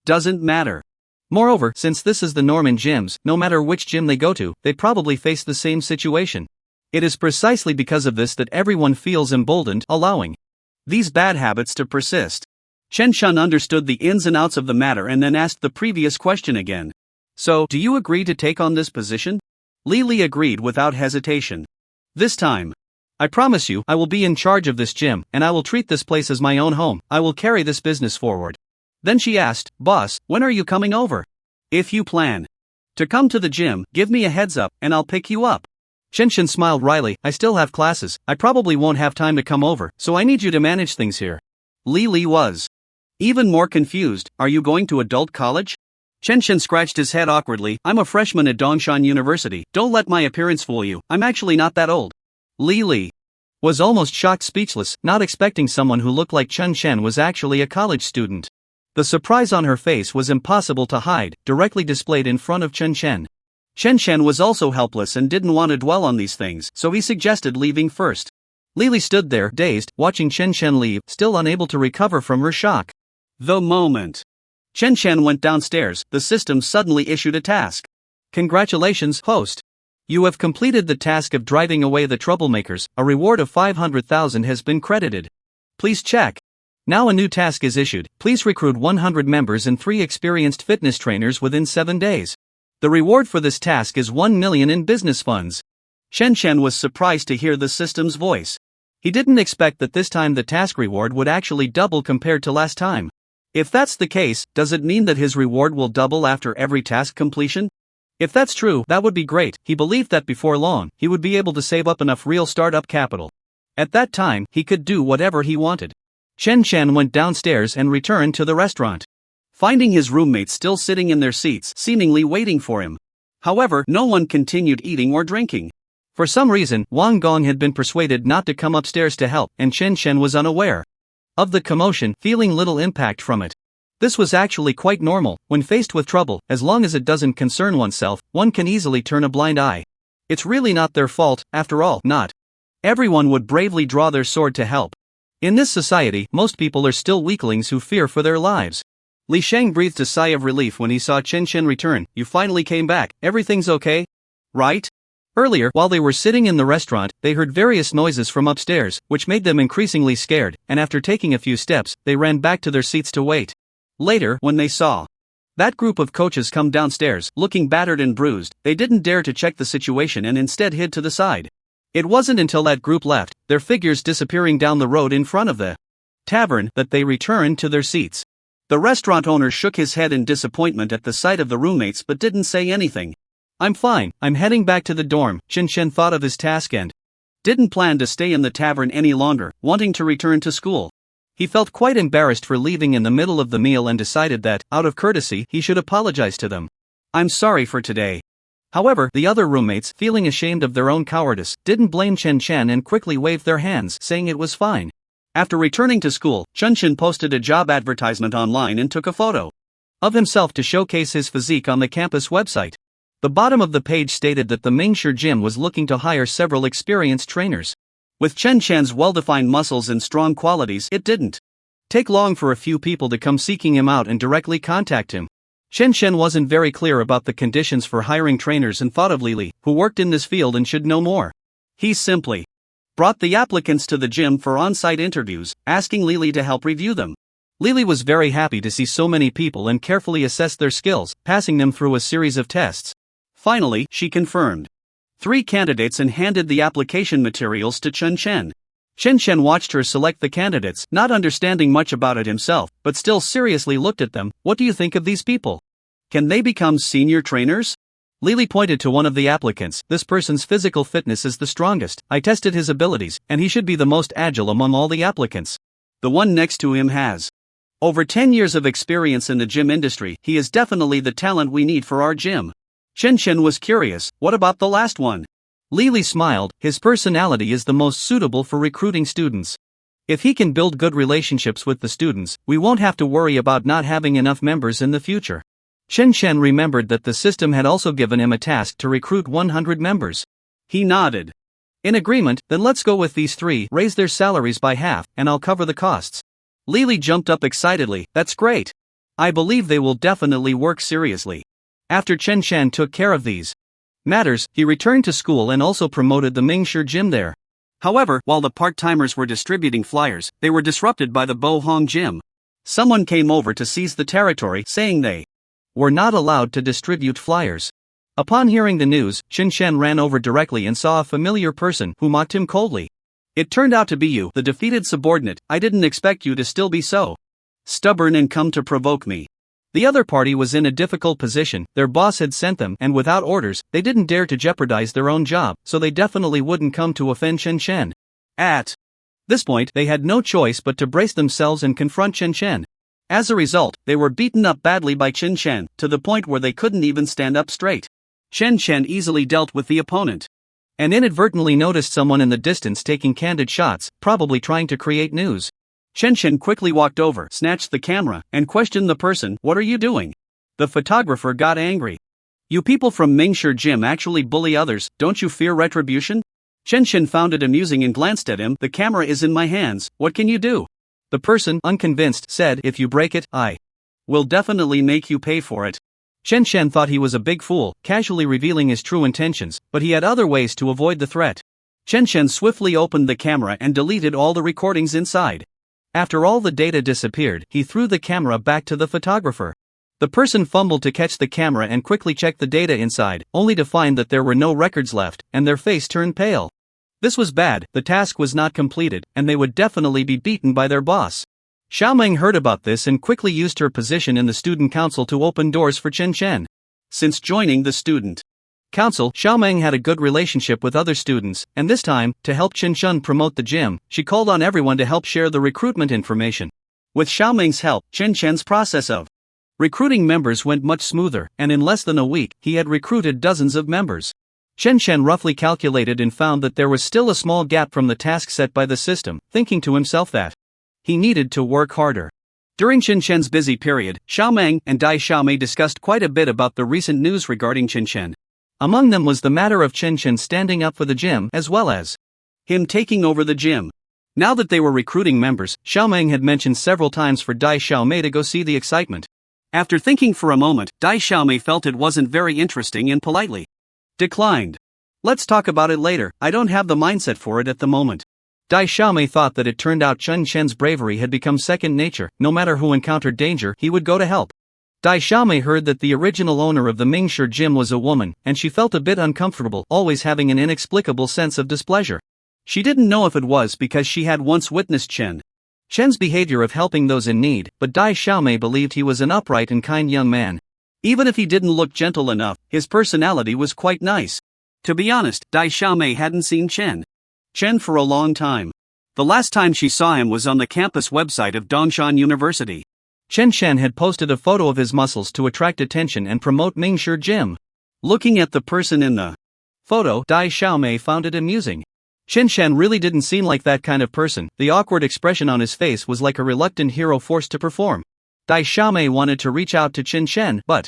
doesn't matter. Moreover, since this is the norm in gyms, no matter which gym they go to, they probably face the same situation. It is precisely because of this that everyone feels emboldened, allowing these bad habits to persist. Chen understood the ins and outs of the matter and then asked the previous question again. So, do you agree to take on this position? Lily agreed without hesitation. This time, I promise you, I will be in charge of this gym, and I will treat this place as my own home. I will carry this business forward. Then she asked, Boss, when are you coming over? If you plan to come to the gym, give me a heads up, and I'll pick you up. Chen smiled wryly. I still have classes. I probably won't have time to come over, so I need you to manage things here. Lily was even more confused. Are you going to adult college? Chen scratched his head awkwardly. I'm a freshman at Dongshan University. Don't let my appearance fool you. I'm actually not that old. Lily was almost shocked, speechless, not expecting someone who looked like Chen was actually a college student. The surprise on her face was impossible to hide, directly displayed in front of Chen. Chen was also helpless and didn't want to dwell on these things, so he suggested leaving first. Lily stood there, dazed, watching Chen leave, still unable to recover from her shock. The moment Chen went downstairs, the system suddenly issued a task. Congratulations, host. You have completed the task of driving away the troublemakers. A reward of 500,000 has been credited. Please check. Now a new task is issued. Please recruit 100 members and 3 experienced fitness trainers within 7 days. The reward for this task is 1 million in business funds. Chen was surprised to hear the system's voice. He didn't expect that this time the task reward would actually double compared to last time. If that's the case, does it mean that his reward will double after every task completion? If that's true, that would be great. He believed that before long, he would be able to save up enough real startup capital. At that time, he could do whatever he wanted. Chen went downstairs and returned to the restaurant, finding his roommates still sitting in their seats, seemingly waiting for him. However, no one continued eating or drinking. For some reason, Wang Gong had been persuaded not to come upstairs to help, and Chen was unaware of the commotion, feeling little impact from it. This was actually quite normal. When faced with trouble, as long as it doesn't concern oneself, one can easily turn a blind eye. It's really not their fault, after all. Not everyone would bravely draw their sword to help. In this society, most people are still weaklings who fear for their lives. Li Sheng breathed a sigh of relief when he saw Chen return. You finally came back. Everything's okay? Right? Earlier, while they were sitting in the restaurant, they heard various noises from upstairs, which made them increasingly scared, and after taking a few steps, they ran back to their seats to wait. Later, when they saw that group of coaches come downstairs, looking battered and bruised, they didn't dare to check the situation and instead hid to the side. It wasn't until that group left, their figures disappearing down the road in front of the tavern, that they returned to their seats. The restaurant owner shook his head in disappointment at the sight of the roommates but didn't say anything. I'm fine, I'm heading back to the dorm. Chen thought of his task and didn't plan to stay in the tavern any longer, wanting to return to school. He felt quite embarrassed for leaving in the middle of the meal and decided that, out of courtesy, he should apologize to them. I'm sorry for today. However, the other roommates, feeling ashamed of their own cowardice, didn't blame Chen and quickly waved their hands, saying it was fine. After returning to school, Chen posted a job advertisement online and took a photo of himself to showcase his physique on the campus website. The bottom of the page stated that the Mingshi gym was looking to hire several experienced trainers. With Chen well-defined muscles and strong qualities, it didn't take long for a few people to come seeking him out and directly contact him. Chen wasn't very clear about the conditions for hiring trainers and thought of Lily, who worked in this field and should know more. He simply brought the applicants to the gym for on-site interviews, asking Lily to help review them. Lily was very happy to see so many people and carefully assessed their skills, passing them through a series of tests. Finally, she confirmed 3 candidates and handed the application materials to Chen Chen. Chen Chen watched her select the candidates, not understanding much about it himself, but still seriously looked at them. What do you think of these people? Can they become senior trainers? Lily pointed to one of the applicants. This person's physical fitness is the strongest. I tested his abilities, and he should be the most agile among all the applicants. The one next to him has over 10 years of experience in the gym industry. He is definitely the talent we need for our gym. Chen Chen was curious, what about the last one? Lily smiled. His personality is the most suitable for recruiting students. If he can build good relationships with the students, we won't have to worry about not having enough members in the future. Chen Chen remembered that the system had also given him a task to recruit 100 members. He nodded. In agreement, then let's go with these 3, raise their salaries by half, and I'll cover the costs. Lily jumped up excitedly. That's great. I believe they will definitely work seriously. After Chen Chen took care of these matters, he returned to school and also promoted the Mingshi gym there. However, while the part-timers were distributing flyers, they were disrupted by the Bohong gym. Someone came over to seize the territory, saying they were not allowed to distribute flyers. Upon hearing the news, Chen Chen ran over directly and saw a familiar person who mocked him coldly. It turned out to be you, the defeated subordinate. I didn't expect you to still be so stubborn and come to provoke me. The other party was in a difficult position. Their boss had sent them, and without orders, they didn't dare to jeopardize their own job, so they definitely wouldn't come to offend Chen Chen. At this point, they had no choice but to brace themselves and confront Chen Chen. As a result, they were beaten up badly by Chen Chen, to the point where they couldn't even stand up straight. Chen Chen easily dealt with the opponent, and inadvertently noticed someone in the distance taking candid shots, probably trying to create news. Chen Chen quickly walked over, snatched the camera, and questioned the person. What are you doing? The photographer got angry. You people from Mingshi Gym actually bully others, don't you fear retribution? Chen Chen found it amusing and glanced at him. The camera is in my hands, what can you do? The person, unconvinced, said, if you break it, I will definitely make you pay for it. Chen Chen thought he was a big fool, casually revealing his true intentions, but he had other ways to avoid the threat. Chen Chen swiftly opened the camera and deleted all the recordings inside. After all the data disappeared, he threw the camera back to the photographer. The person fumbled to catch the camera and quickly checked the data inside, only to find that there were no records left, and their face turned pale. This was bad, the task was not completed, and they would definitely be beaten by their boss. Xiaomeng heard about this and quickly used her position in the student council to open doors for Chen Chen. Since joining the student council, Xiaomeng had a good relationship with other students, and this time, to help Chen Chen promote the gym, she called on everyone to help share the recruitment information. With Xiaomeng's help, Chen Chen's process of recruiting members went much smoother, and in less than a week, he had recruited dozens of members. Chen Chen roughly calculated and found that there was still a small gap from the task set by the system, thinking to himself that he needed to work harder. During Chen Chen's busy period, Xiaomeng and Dai Xiaomei discussed quite a bit about the recent news regarding Chen Chen. Among them was the matter of Chen Chen standing up for the gym as well as him taking over the gym. Now that they were recruiting members, Xiaomeng had mentioned several times for Dai Xiaomei to go see the excitement. After thinking for a moment, Dai Xiaomei felt it wasn't very interesting and politely declined. Let's talk about it later, I don't have the mindset for it at the moment. Dai Xiaomei thought that it turned out Chen Chen's bravery had become second nature. No matter who encountered danger, he would go to help. Dai Xiaomei heard that the original owner of the Mingshi gym was a woman, and she felt a bit uncomfortable, always having an inexplicable sense of displeasure. She didn't know if it was because she had once witnessed Chen's behavior of helping those in need, but Dai Xiaomei believed he was an upright and kind young man. Even if he didn't look gentle enough, his personality was quite nice. To be honest, Dai Xiaomei hadn't seen Chen for a long time. The last time she saw him was on the campus website of Dongshan University. Chen Chen had posted a photo of his muscles to attract attention and promote Mingshi Gym. Looking at the person in the photo, Dai Xiaomei found it amusing. Chen Chen really didn't seem like that kind of person. The awkward expression on his face was like a reluctant hero forced to perform. Dai Xiaomei wanted to reach out to Chen Chen, but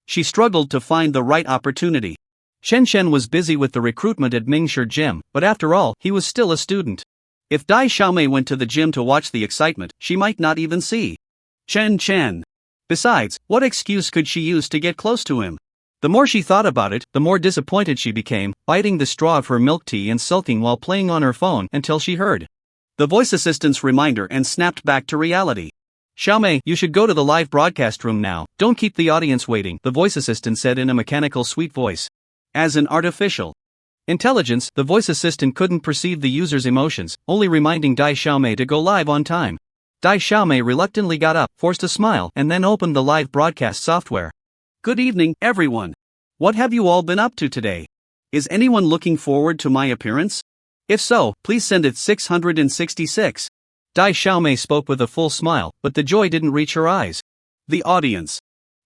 she struggled to find the right opportunity. Chen Chen was busy with the recruitment at Mingshi Gym, but after all, he was still a student. If Dai Xiaomei went to the gym to watch the excitement, she might not even see Chen Chen. Besides, what excuse could she use to get close to him? The more she thought about it, the more disappointed she became, biting the straw of her milk tea and sulking while playing on her phone until she heard the voice assistant's reminder and snapped back to reality. Xiaomei, you should go to the live broadcast room now, don't keep the audience waiting, the voice assistant said in a mechanical sweet voice. As an artificial intelligence, the voice assistant couldn't perceive the user's emotions, only reminding Dai Xiaomei to go live on time. Dai Xiaomei reluctantly got up, forced a smile, and then opened the live broadcast software. Good evening, everyone. What have you all been up to today? Is anyone looking forward to my appearance? If so, please send it 666. Dai Xiaomei spoke with a full smile, but the joy didn't reach her eyes. The audience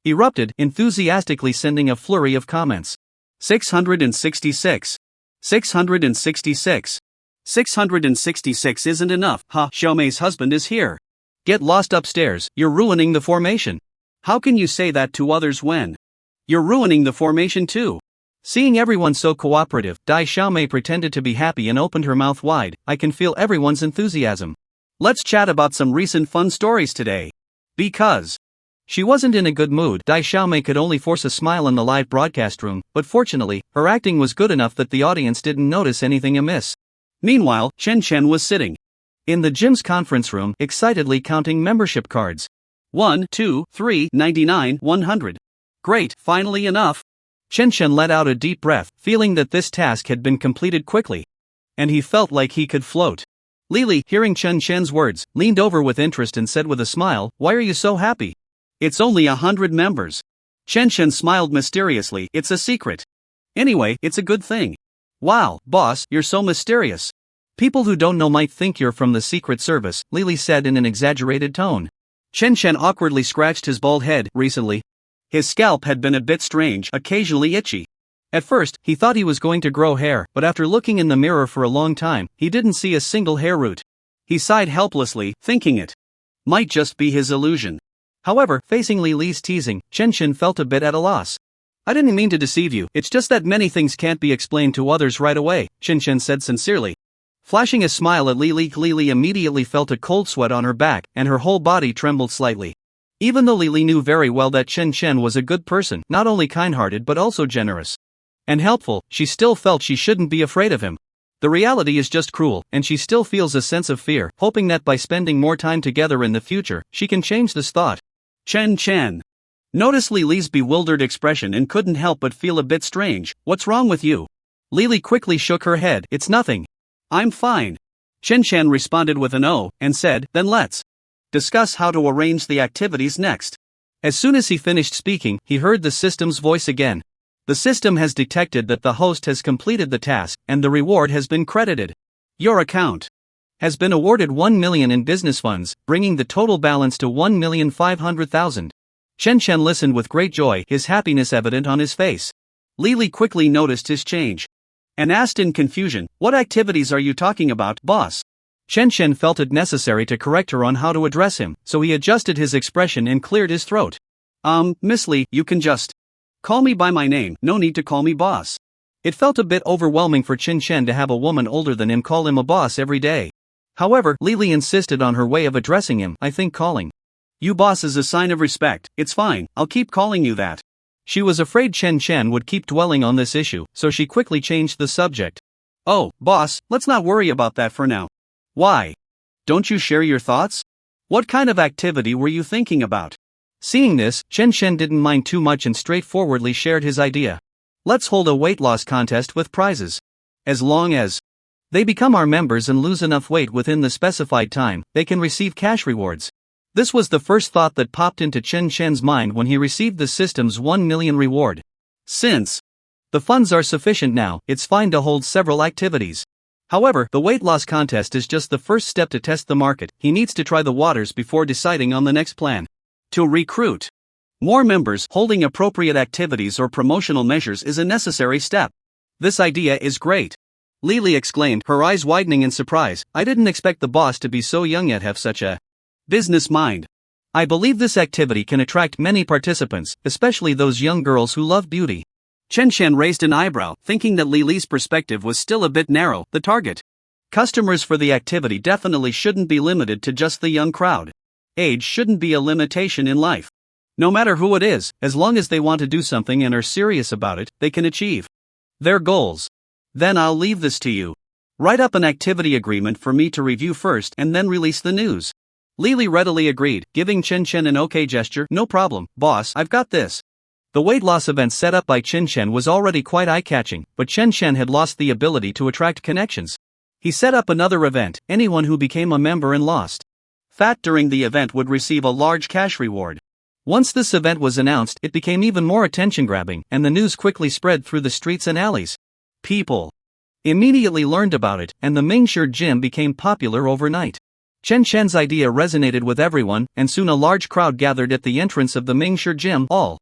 erupted, enthusiastically sending a flurry of comments. 666. 666. 666 isn't enough, huh? Xiaomei's husband is here. Get lost upstairs, you're ruining the formation. How can you say that to others when you're ruining the formation too? Seeing everyone so cooperative, Dai Xiaomei pretended to be happy and opened her mouth wide. I can feel everyone's enthusiasm. Let's chat about some recent fun stories today. Because she wasn't in a good mood, Dai Xiaomei could only force a smile in the live broadcast room, but fortunately, her acting was good enough that the audience didn't notice anything amiss. Meanwhile, Chen was sitting in the gym's conference room, excitedly counting membership cards. 1, 2, 3, 99, 100. Great, finally enough. Chen let out a deep breath, feeling that this task had been completed quickly. And he felt like he could float. Lily, hearing Chen's words, leaned over with interest and said with a smile, "Why are you so happy?" "It's only 100 members." Chen smiled mysteriously, "It's a secret. Anyway, it's a good thing." "Wow, boss, you're so mysterious. People who don't know might think you're from the Secret Service," Lily said in an exaggerated tone. Chen awkwardly scratched his bald head. Recently, his scalp had been a bit strange, occasionally itchy. At first, he thought he was going to grow hair, but after looking in the mirror for a long time, he didn't see a single hair root. He sighed helplessly, thinking it might just be his illusion. However, facing Lily's teasing, Chen felt a bit at a loss. "I didn't mean to deceive you, it's just that many things can't be explained to others right away," Chen said sincerely. Flashing a smile at Lily immediately felt a cold sweat on her back, and her whole body trembled slightly. Even though Lily knew very well that Chen was a good person, not only kind-hearted but also generous and helpful, she still felt she shouldn't be afraid of him. The reality is just cruel, and she still feels a sense of fear, hoping that by spending more time together in the future, she can change this thought. Chen noticed Lily's bewildered expression and couldn't help but feel a bit strange. "What's wrong with you?" Lily quickly shook her head. "It's nothing. I'm fine." Chen responded with an "oh," and said, "Then let's discuss how to arrange the activities next." As soon as he finished speaking, he heard the system's voice again. "The system has detected that the host has completed the task, and the reward has been credited. Your account has been awarded 1 million in business funds, bringing the total balance to 1,500,000. Chen listened with great joy, his happiness evident on his face. Lily quickly noticed his change and asked in confusion, "What activities are you talking about, boss?" Chen felt it necessary to correct her on how to address him, so he adjusted his expression and cleared his throat. Miss Lee, you can just call me by my name, no need to call me boss." It felt a bit overwhelming for Chen to have a woman older than him call him a boss every day. However, Lily insisted on her way of addressing him. "I think calling you boss is a sign of respect. It's fine, I'll keep calling you that." She was afraid Chen would keep dwelling on this issue, so she quickly changed the subject. "Oh, boss, let's not worry about that for now." "Why? Don't you share your thoughts? What kind of activity were you thinking about?" Seeing this, Chen didn't mind too much and straightforwardly shared his idea. "Let's hold a weight loss contest with prizes. As long as they become our members and lose enough weight within the specified time, they can receive cash rewards." This was the first thought that popped into Chen's mind when he received the system's 1 million reward. Since the funds are sufficient now, it's fine to hold several activities. However, the weight loss contest is just the first step to test the market. He needs to try the waters before deciding on the next plan. To recruit more members, holding appropriate activities or promotional measures is a necessary step. "This idea is great," Lily exclaimed, her eyes widening in surprise. "I didn't expect the boss to be so young yet have such a business mind. I believe this activity can attract many participants, especially those young girls who love beauty." Chen raised an eyebrow, thinking that Lily's perspective was still a bit narrow. The target customers for the activity definitely shouldn't be limited to just the young crowd. Age shouldn't be a limitation in life. No matter who it is, as long as they want to do something and are serious about it, they can achieve their goals. "Then I'll leave this to you. Write up an activity agreement for me to review first and then release the news." Lily readily agreed, giving Chen Chen an okay gesture. No problem, boss, I've got this. The weight loss event set up by Chen Chen was already quite eye-catching, but Chen Chen had lost the ability to attract connections. He set up another event. Anyone who became a member and lost fat during the event would receive a large cash reward. Once this event was announced, it became even more attention-grabbing, and the news quickly spread through the streets and alleys. People immediately learned about it, and the Mingshi gym became popular overnight. Chen Chen's idea resonated with everyone, and soon a large crowd gathered at the entrance of the Mingshi gym, all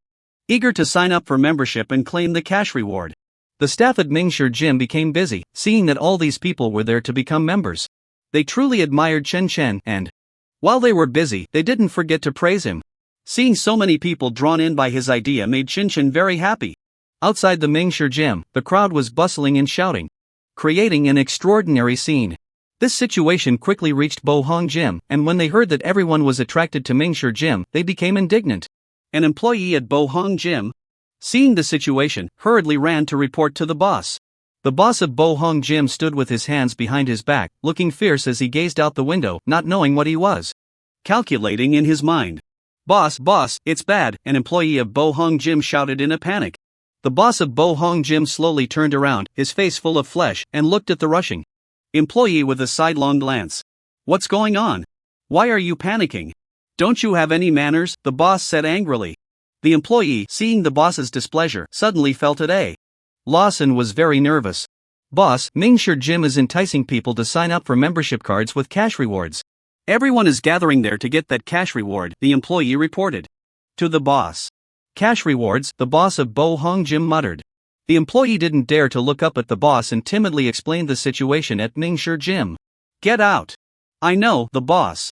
eager to sign up for membership and claim the cash reward. The staff at Mingshi gym became busy, seeing that all these people were there to become members. They truly admired Chen Chen, and while they were busy, they didn't forget to praise him. Seeing so many people drawn in by his idea made Chen Chen very happy. Outside the Mingshi gym, the crowd was bustling and shouting, creating an extraordinary scene. This situation quickly reached Bohong Gym, and when they heard that everyone was attracted to Mingshi Gym, they became indignant. An employee at Bohong Gym, seeing the situation, hurriedly ran to report to the boss. The boss of Bohong Gym stood with his hands behind his back, looking fierce as he gazed out the window, not knowing what he was calculating in his mind. Boss, it's bad, an employee of Bohong Gym shouted in a panic. The boss of Bohong Gym slowly turned around, his face full of flesh, and looked at the rushing employee with a sidelong glance. What's going on? Why are you panicking? Don't you have any manners? The boss said angrily. The employee, seeing the boss's displeasure, suddenly felt at a loss and was very nervous. Boss, Mingshi Gym is enticing people to sign up for membership cards with cash rewards. Everyone is gathering there to get that cash reward, the employee reported to the boss. Cash rewards, the boss of Bohong Gym muttered. The employee didn't dare to look up at the boss and timidly explained the situation at Mingshi Gym. Get out. I know, the boss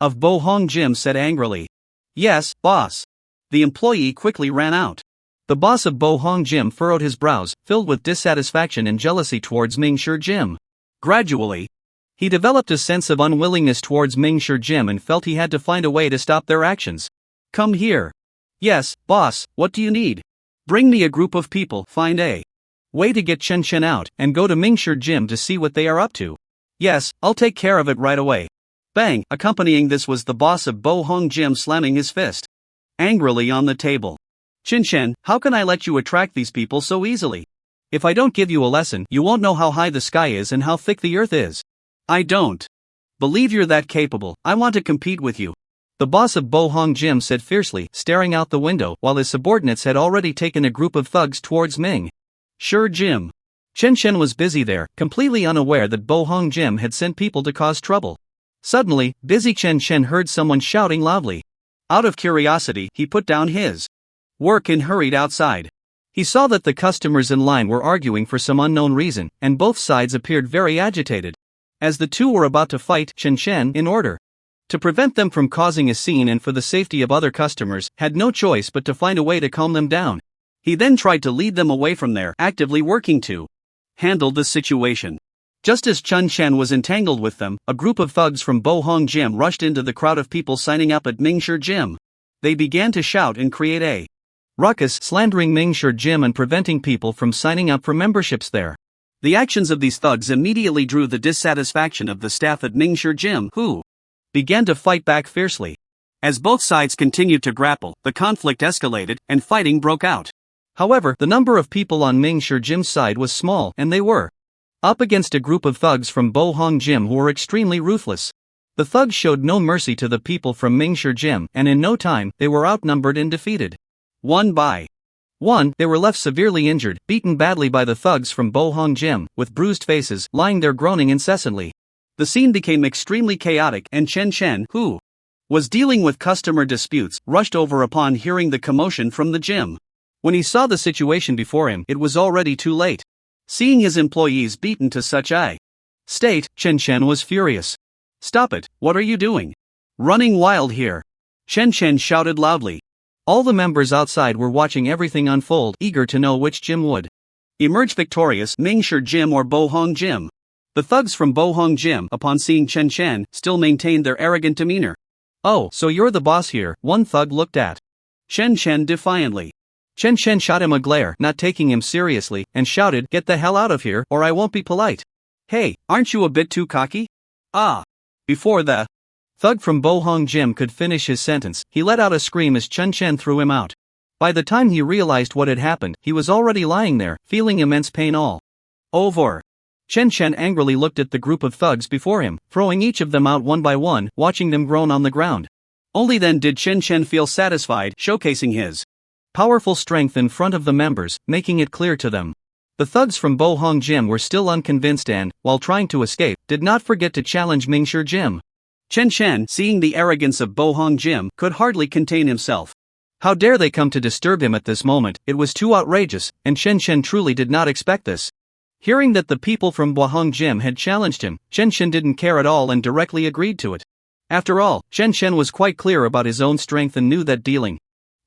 of Bohong Gym said angrily. Yes, boss. The employee quickly ran out. The boss of Bohong Gym furrowed his brows, filled with dissatisfaction and jealousy towards Mingshi Gym. Gradually, he developed a sense of unwillingness towards Mingshi Gym and felt he had to find a way to stop their actions. Come here. Yes, boss, what do you need? Bring me a group of people. Find a way to get Chen Chen out, and go to Mingshi Gym to see what they are up to. Yes, I'll take care of it right away. Bang! Accompanying this was the boss of Bohong Gym slamming his fist angrily on the table. Chen Chen, how can I let you attract these people so easily? If I don't give you a lesson, you won't know how high the sky is and how thick the earth is. I don't believe you're that capable. I want to compete with you. The boss of Bohong Gym said fiercely, staring out the window, while his subordinates had already taken a group of thugs towards Ming Shi Gym. Chen Chen was busy there, completely unaware that Bohong Gym had sent people to cause trouble. Suddenly, busy Chen Chen heard someone shouting loudly. Out of curiosity, he put down his work and hurried outside. He saw that the customers in line were arguing for some unknown reason, and both sides appeared very agitated. As the two were about to fight, Chen Chen, in order to prevent them from causing a scene and for the safety of other customers, had no choice but to find a way to calm them down. He then tried to lead them away from there, actively working to handle the situation. Just as Chen Chen was entangled with them, a group of thugs from Bohong Gym rushed into the crowd of people signing up at Mingshi Gym. They began to shout and create a ruckus, slandering Mingshi Gym and preventing people from signing up for memberships there. The actions of these thugs immediately drew the dissatisfaction of the staff at Mingshi Gym, who began to fight back fiercely. As both sides continued to grapple, the conflict escalated, and fighting broke out. However, the number of people on Mingshi Gym's side was small, and they were up against a group of thugs from Bohong Gym who were extremely ruthless. The thugs showed no mercy to the people from Mingshi Gym, and in no time, they were outnumbered and defeated. One by one, they were left severely injured, beaten badly by the thugs from Bohong Gym, with bruised faces, lying there groaning incessantly. The scene became extremely chaotic, and Chen Chen, who was dealing with customer disputes, rushed over upon hearing the commotion from the gym. When he saw the situation before him, it was already too late. Seeing his employees beaten to such a state, Chen Chen was furious. Stop it, what are you doing? Running wild here. Chen Chen shouted loudly. All the members outside were watching everything unfold, eager to know which gym would emerge victorious, Mingshi Gym or Bohong Gym. The thugs from Bohong Gym, upon seeing Chen Chen, still maintained their arrogant demeanor. Oh, so you're the boss here, one thug looked at Chen Chen defiantly. Chen Chen shot him a glare, not taking him seriously, and shouted, "Get the hell out of here, or I won't be polite." Hey, aren't you a bit too cocky? Before the Thug from Bohong Gym could finish his sentence. He let out a scream as Chun Chen threw him out. By the time he realized what had happened, he was already lying there, feeling immense pain all over. Chen Chen angrily looked at the group of thugs before him, throwing each of them out one by one, watching them groan on the ground. Only then did Chen Chen feel satisfied, showcasing his powerful strength in front of the members, making it clear to them. The thugs from Bohong Gym were still unconvinced and, while trying to escape, did not forget to challenge Mingshi Gym. Chen Chen, seeing the arrogance of Bohong Gym, could hardly contain himself. How dare they come to disturb him at this moment? It was too outrageous, and Chen Chen truly did not expect this. Hearing that the people from Bohong Gym had challenged him, Chen Chen didn't care at all and directly agreed to it. After all, Chen Chen was quite clear about his own strength and knew that dealing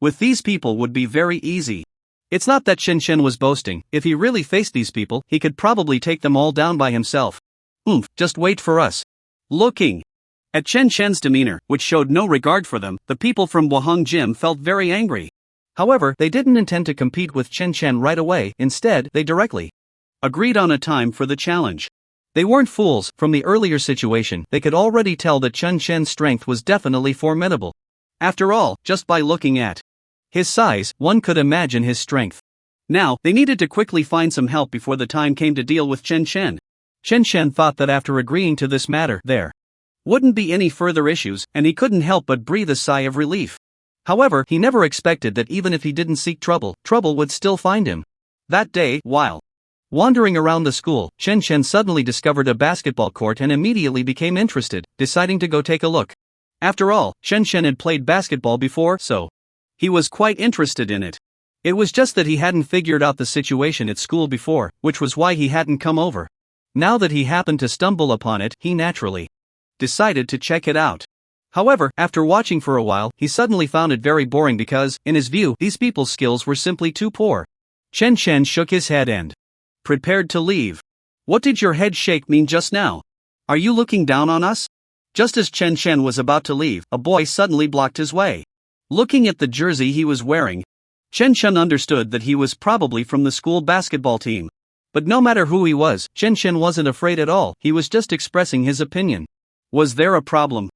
with these people would be very easy. It's not that Chen Chen was boasting. If he really faced these people, he could probably take them all down by himself. Just wait for us. Looking at Chen Chen's demeanor, which showed no regard for them, the people from Bohong Gym felt very angry. However, they didn't intend to compete with Chen Chen right away. Instead, they directly agreed on a time for the challenge. They weren't fools. From the earlier situation, they could already tell that Chen Chen's strength was definitely formidable. After all, just by looking at his size, one could imagine his strength. Now, they needed to quickly find some help before the time came to deal with Chen Chen. Chen Chen thought that after agreeing to this matter, there wouldn't be any further issues, and he couldn't help but breathe a sigh of relief. However, he never expected that even if he didn't seek trouble, trouble would still find him. That day, while wandering around the school, Chen Chen suddenly discovered a basketball court and immediately became interested, deciding to go take a look. After all, Chen Chen had played basketball before, so he was quite interested in it. It was just that he hadn't figured out the situation at school before, which was why he hadn't come over. Now that he happened to stumble upon it, he naturally decided to check it out. However, after watching for a while, he suddenly found it very boring because, in his view, these people's skills were simply too poor. Chen Chen shook his head and prepared to leave. What did your head shake mean just now? Are you looking down on us? Just as Chen Chen was about to leave, a boy suddenly blocked his way. Looking at the jersey he was wearing, Chen Chen understood that he was probably from the school basketball team. But no matter who he was, Chen Chen wasn't afraid at all. He was just expressing his opinion. Was there a problem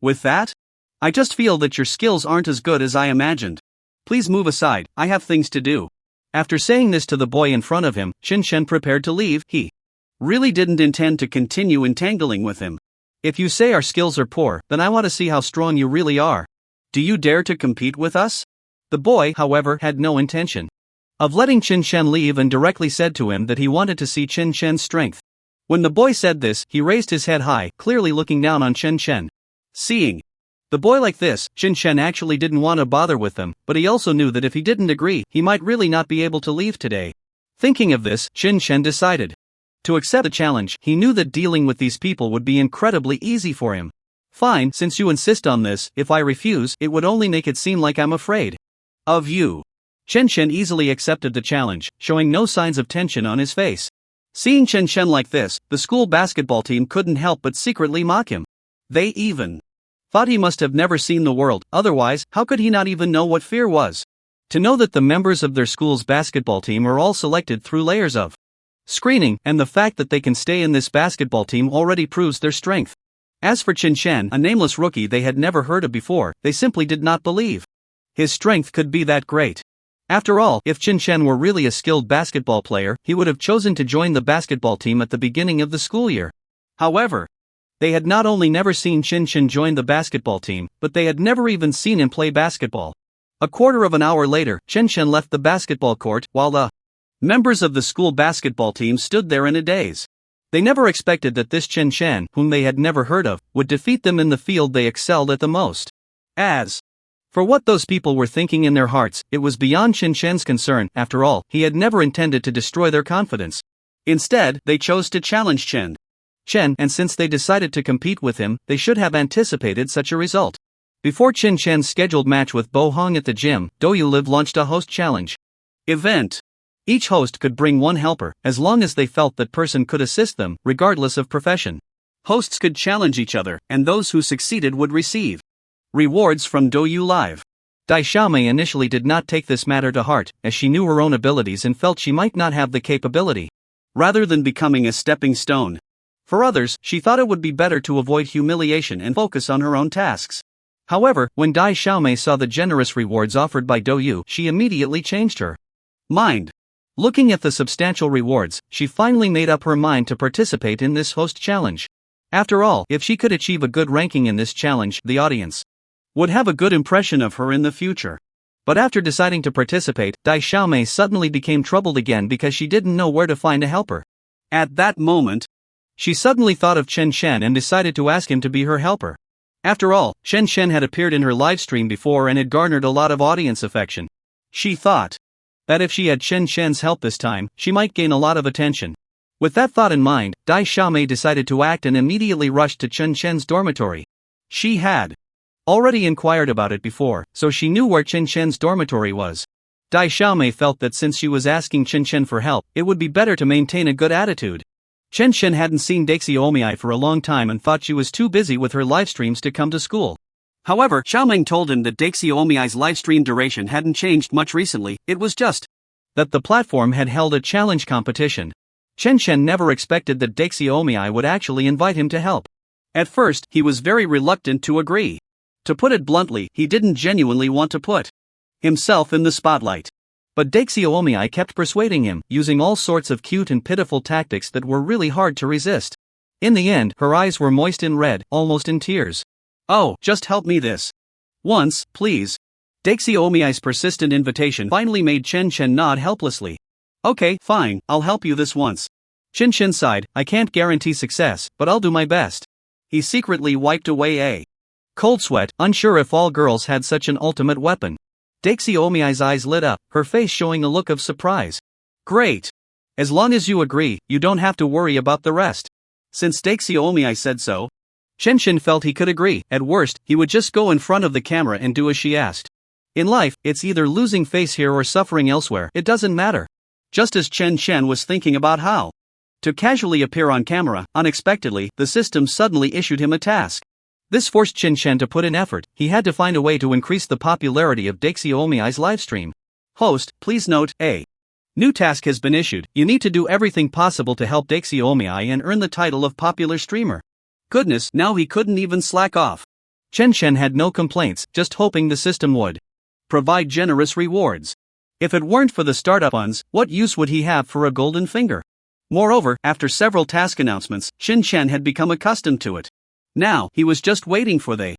with that? I just feel that your skills aren't as good as I imagined. Please move aside, I have things to do. After saying this to the boy in front of him, Chen Chen prepared to leave. He really didn't intend to continue entangling with him. If you say our skills are poor, then I want to see how strong you really are. Do you dare to compete with us? The boy, however, had no intention of letting Chen Chen leave and directly said to him that he wanted to see Chen Chen's strength. When the boy said this, he raised his head high, clearly looking down on Chen Chen. Seeing the boy like this, Chen Chen actually didn't want to bother with him, but he also knew that if he didn't agree, he might really not be able to leave today. Thinking of this, Chen Chen decided to accept the challenge. He knew that dealing with these people would be incredibly easy for him. Fine, since you insist on this, if I refuse, it would only make it seem like I'm afraid of you. Chen Chen easily accepted the challenge, showing no signs of tension on his face. Seeing Chen Chen like this, the school basketball team couldn't help but secretly mock him. They even thought he must have never seen the world, otherwise, how could he not even know what fear was? To know that the members of their school's basketball team are all selected through layers of screening, and the fact that they can stay in this basketball team already proves their strength. As for Chen Chen, a nameless rookie they had never heard of before, they simply did not believe his strength could be that great. After all, if Chen Chen were really a skilled basketball player, he would have chosen to join the basketball team at the beginning of the school year. However, they had not only never seen Chen Chen join the basketball team, but they had never even seen him play basketball. A quarter of an hour later, Chen Chen left the basketball court, while the members of the school basketball team stood there in a daze. They never expected that this Chen Chen, whom they had never heard of, would defeat them in the field they excelled at the most. As for what those people were thinking in their hearts, it was beyond Chen Chen's concern. After all, he had never intended to destroy their confidence. Instead, they chose to challenge Chen Chen, and since they decided to compete with him, they should have anticipated such a result. Before Chen Chen's scheduled match with Bo Hong at the gym, Douyu Live launched a host challenge event. Each host could bring one helper, as long as they felt that person could assist them, regardless of profession. Hosts could challenge each other, and those who succeeded would receive rewards from Douyu Live. Dai Xiaomei initially did not take this matter to heart, as she knew her own abilities and felt she might not have the capability. Rather than becoming a stepping stone For others, she thought it would be better to avoid humiliation and focus on her own tasks. However, when Dai Xiaomei saw the generous rewards offered by Douyu, she immediately changed her mind. Looking at the substantial rewards, she finally made up her mind to participate in this host challenge. After all, if she could achieve a good ranking in this challenge, the audience would have a good impression of her in the future. But after deciding to participate, Dai Xiaomei suddenly became troubled again because she didn't know where to find a helper. At that moment, she suddenly thought of Chen Shen and decided to ask him to be her helper. After all, Chen Shen had appeared in her livestream before and had garnered a lot of audience affection. She thought that if she had Chen Shen's help this time, she might gain a lot of attention. With that thought in mind, Dai Xiaomei decided to act and immediately rushed to Chen Shen's dormitory. She had already inquired about it before, so she knew where Chen Shen's dormitory was. Dai Xiaomei felt that since she was asking Chen Shen for help, it would be better to maintain a good attitude. Chen Shen hadn't seen Xiaomei for a long time and thought she was too busy with her livestreams to come to school. However, Xiaomeng told him that Xiaomei's livestream duration hadn't changed much recently, it was just that the platform had held a challenge competition. Chen Shen never expected that Xiaomei would actually invite him to help. At first, he was very reluctant to agree. To put it bluntly, he didn't genuinely want to put himself in the spotlight. But Xiaomei kept persuading him, using all sorts of cute and pitiful tactics that were really hard to resist. In the end, her eyes were moist and red, almost in tears. "Oh, just help me this once, please." Xiaomei's persistent invitation finally made Chen Shen nod helplessly. "Okay, fine, I'll help you this once." Chen Shen sighed, "I can't guarantee success, but I'll do my best." He secretly wiped away a cold sweat, unsure if all girls had such an ultimate weapon. Xiaomei's eyes lit up, her face showing a look of surprise. "Great. As long as you agree, you don't have to worry about the rest." Since Xiaomei said so, Chen Shen felt he could agree. At worst, he would just go in front of the camera and do as she asked. In life, it's either losing face here or suffering elsewhere, it doesn't matter. Just as Chen Shen was thinking about how to casually appear on camera, unexpectedly, the system suddenly issued him a task. This forced Chen Shen to put in effort. He had to find a way to increase the popularity of Xiaomei's livestream. "Host, please note, a new task has been issued. You need to do everything possible to help Xiaomei and earn the title of popular streamer." Goodness, now he couldn't even slack off. Chen Shen had no complaints, just hoping the system would provide generous rewards. If it weren't for the startup funds, what use would he have for a golden finger? Moreover, after several task announcements, Chen Shen had become accustomed to it. Now, he was just waiting for the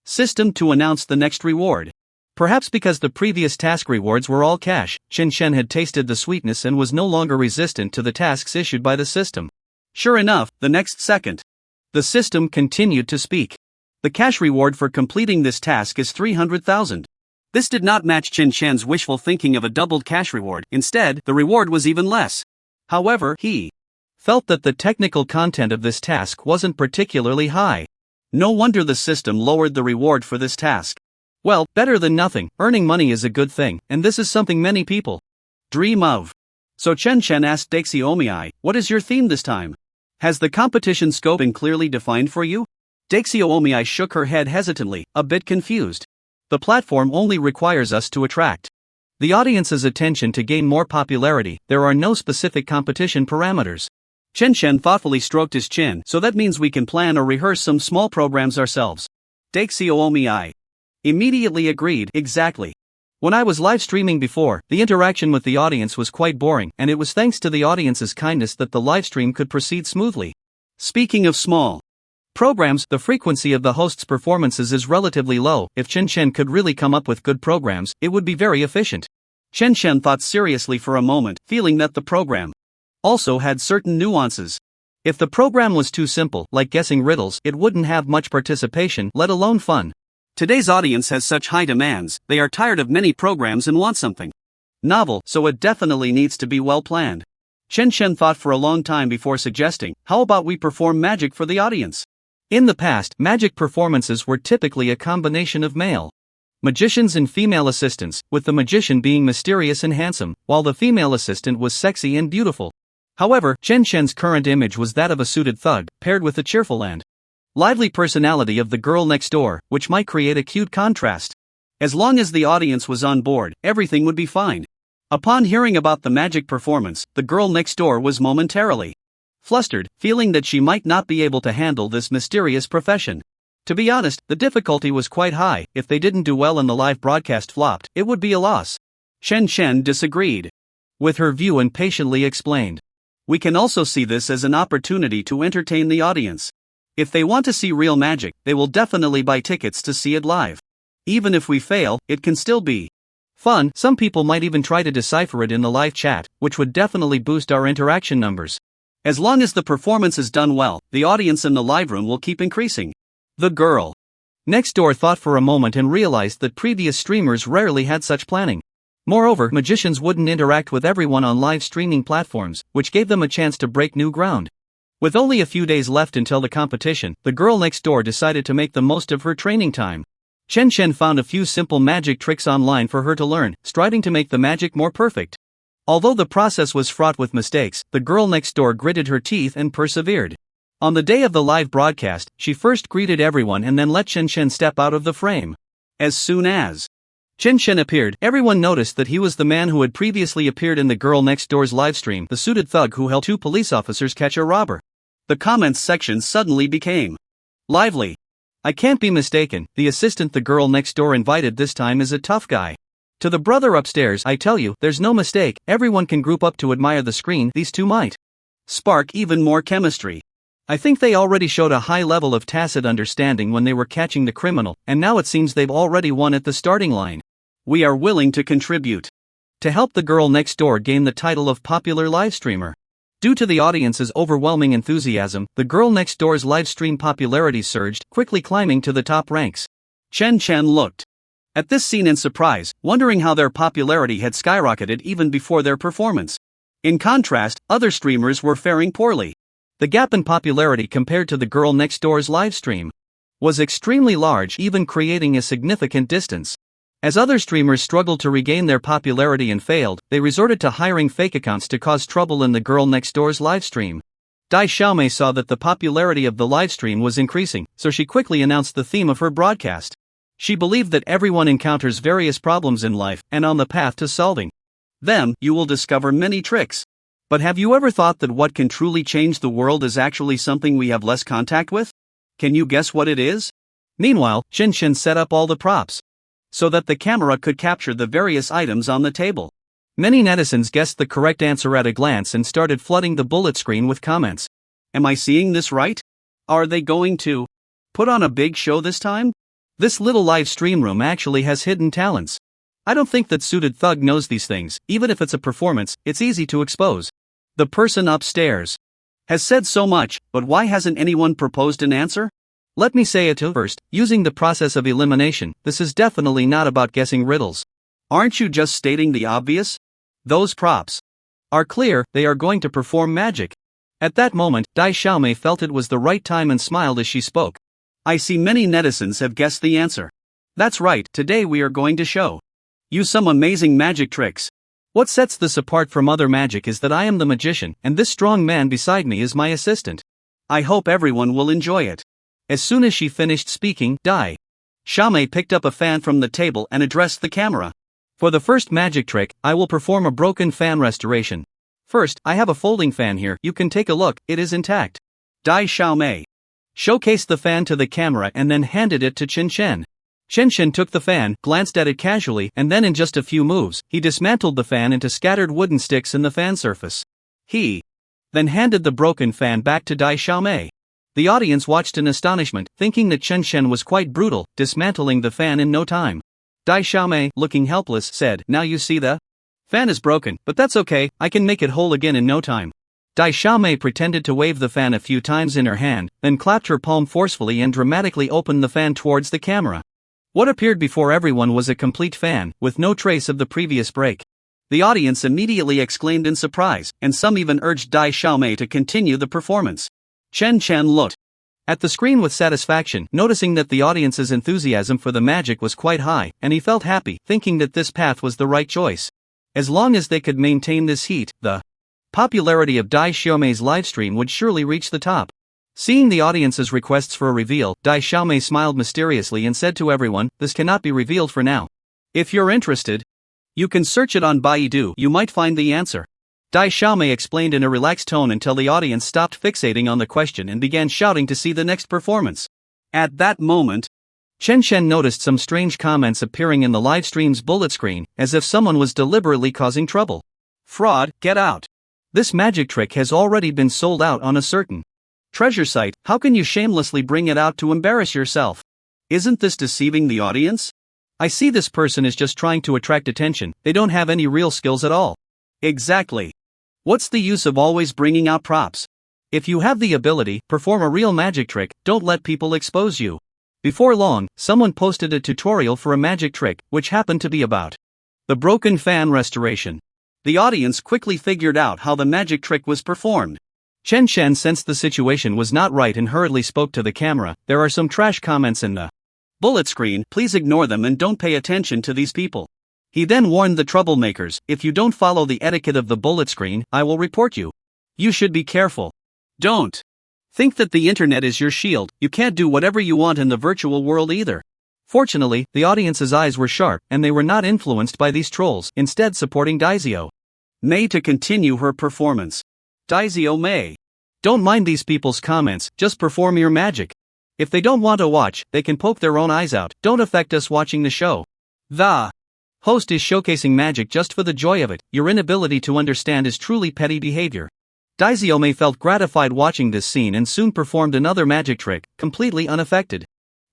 system to announce the next reward. Perhaps because the previous task rewards were all cash, Chen Shen had tasted the sweetness and was no longer resistant to the tasks issued by the system. Sure enough, the next second, the system continued to speak. "The cash reward for completing this task is 300,000. This did not match Chen Shen's wishful thinking of a doubled cash reward. Instead, the reward was even less. However, he felt that the technical content of this task wasn't particularly high. No wonder the system lowered the reward for this task. Well, better than nothing. Earning money is a good thing, and this is something many people dream of. So Chen Shen asked Xiaomei, "What is your theme this time? Has the competition scope been clearly defined for you?" Xiaomei shook her head hesitantly, a bit confused. "The platform only requires us to attract the audience's attention to gain more popularity. There are no specific competition parameters." Chen Shen thoughtfully stroked his chin. "So that means we can plan or rehearse some small programs ourselves." Xiaomei immediately agreed. "Exactly. When I was live streaming before, the interaction with the audience was quite boring, and it was thanks to the audience's kindness that the livestream could proceed smoothly." Speaking of small programs, the frequency of the host's performances is relatively low. If Chen Shen could really come up with good programs, it would be very efficient. Chen Shen thought seriously for a moment, feeling that the program also had certain nuances. If the program was too simple, like guessing riddles, it wouldn't have much participation, let alone fun. Today's audience has such high demands, they are tired of many programs and want something novel, so it definitely needs to be well planned. Chen Shen thought for a long time before suggesting, "How about we perform magic for the audience?" In the past, magic performances were typically a combination of male magicians and female assistants, with the magician being mysterious and handsome, while the female assistant was sexy and beautiful. However, Chen Shen's current image was that of a suited thug, paired with the cheerful and lively personality of the girl next door, which might create a cute contrast. As long as the audience was on board, everything would be fine. Upon hearing about the magic performance, the girl next door was momentarily flustered, feeling that she might not be able to handle this mysterious profession. To be honest, the difficulty was quite high. If they didn't do well and the live broadcast flopped, it would be a loss. Chen Chen disagreed with her view and patiently explained. We can also see this as an opportunity to entertain the audience. If they want to see real magic, they will definitely buy tickets to see it live. Even if we fail, it can still be fun. Some people might even try to decipher it in the live chat, which would definitely boost our interaction numbers. As long as the performance is done well, the audience in the live room will keep increasing. The girl next door thought for a moment and realized that previous streamers rarely had such planning. Moreover, magicians wouldn't interact with everyone on live streaming platforms, which gave them a chance to break new ground. With only a few days left until the competition, the girl next door decided to make the most of her training time. Chen Chen found a few simple magic tricks online for her to learn, striving to make the magic more perfect. Although the process was fraught with mistakes, the girl next door gritted her teeth and persevered. On the day of the live broadcast, she first greeted everyone and then let Chen Chen step out of the frame. As soon as Chen Chen appeared, everyone noticed that he was the man who had previously appeared in the girl next door's livestream, the suited thug who helped two police officers catch a robber. The comments section suddenly became lively. I can't be mistaken, the assistant the girl next door invited this time is a tough guy. To the brother upstairs, I tell you, there's no mistake, everyone can group up to admire the screen, these two might spark even more chemistry. I think they already showed a high level of tacit understanding when they were catching the criminal, and now it seems they've already won at the starting line. We are willing to contribute to help the girl next door gain the title of popular live streamer. Due to the audience's overwhelming enthusiasm, the girl next door's livestream popularity surged, quickly climbing to the top ranks. Chen Chen looked at this scene in surprise, wondering how their popularity had skyrocketed even before their performance. In contrast, other streamers were faring poorly. The gap in popularity compared to the girl next door's livestream was extremely large, even creating a significant distance. As other streamers struggled to regain their popularity and failed, they resorted to hiring fake accounts to cause trouble in the girl next door's livestream. Dai Xiaomei saw that the popularity of the livestream was increasing, so she quickly announced the theme of her broadcast. She believed that everyone encounters various problems in life, and on the path to solving them, you will discover many tricks. But have you ever thought that what can truly change the world is actually something we have less contact with? Can you guess what it is? Meanwhile, Chen Chen set up all the props so that the camera could capture the various items on the table. Many netizens guessed the correct answer at a glance and started flooding the bullet screen with comments. Am I seeing this right? Are they going to put on a big show this time? This little live stream room actually has hidden talents. I don't think that suited thug knows these things. Even if it's a performance, it's easy to expose. The person upstairs has said so much, but why hasn't anyone proposed an answer? Let me say it first, using the process of elimination, this is definitely not about guessing riddles. Aren't you just stating the obvious? Those props are clear, they are going to perform magic. At that moment, Dai Xiaomei felt it was the right time and smiled as she spoke. I see many netizens have guessed the answer. That's right, today we are going to show you some amazing magic tricks. What sets this apart from other magic is that I am the magician, and this strong man beside me is my assistant. I hope everyone will enjoy it. As soon as she finished speaking, Dai Xiaomei picked up a fan from the table and addressed the camera. For the first magic trick, I will perform a broken fan restoration. First, I have a folding fan here, you can take a look, it is intact. Dai Xiaomei showcased the fan to the camera and then handed it to Chen Chen. Chen Chen took the fan, glanced at it casually, and then in just a few moves, he dismantled the fan into scattered wooden sticks in the fan surface. He then handed the broken fan back to Dai Xiaomei. The audience watched in astonishment, thinking that Chen Chen was quite brutal, dismantling the fan in no time. Dai Xiaomei, looking helpless, said, "Now you see the fan is broken, but that's okay, I can make it whole again in no time." Dai Xiaomei pretended to wave the fan a few times in her hand, then clapped her palm forcefully and dramatically opened the fan towards the camera. What appeared before everyone was a complete fan, with no trace of the previous break. The audience immediately exclaimed in surprise, and some even urged Dai Xiaomei to continue the performance. Chen Chen looked at the screen with satisfaction, noticing that the audience's enthusiasm for the magic was quite high, and he felt happy, thinking that this path was the right choice. As long as they could maintain this heat, the popularity of Dai Xiaomei's livestream would surely reach the top. Seeing the audience's requests for a reveal, Dai Xiaomei smiled mysteriously and said to everyone, "This cannot be revealed for now. If you're interested, you can search it on Baidu, you might find the answer." Dai Xiaomei explained in a relaxed tone until the audience stopped fixating on the question and began shouting to see the next performance. At that moment, Chen Shen noticed some strange comments appearing in the livestream's bullet screen, as if someone was deliberately causing trouble. Fraud, get out. This magic trick has already been sold out on a certain treasure site. How can you shamelessly bring it out to embarrass yourself? Isn't this deceiving the audience? I see this person is just trying to attract attention, they don't have any real skills at all. Exactly. What's the use of always bringing out props? If you have the ability, perform a real magic trick, don't let people expose you. Before long, someone posted a tutorial for a magic trick, which happened to be about the broken fan restoration. The audience quickly figured out how the magic trick was performed. Chen Shen sensed the situation was not right and hurriedly spoke to the camera. There are some trash comments in the bullet screen, please ignore them and don't pay attention to these people. He then warned the troublemakers, if you don't follow the etiquette of the bullet screen, I will report you. You should be careful. Don't think that the internet is your shield, you can't do whatever you want in the virtual world either. Fortunately, the audience's eyes were sharp, and they were not influenced by these trolls, instead supporting Daizio Mei to continue her performance. Daizio Mei. Don't mind these people's comments, just perform your magic. If they don't want to watch, they can poke their own eyes out, don't affect us watching the show. The host is showcasing magic just for the joy of it, your inability to understand is truly petty behavior. Daizio Mei felt gratified watching this scene and soon performed another magic trick, completely unaffected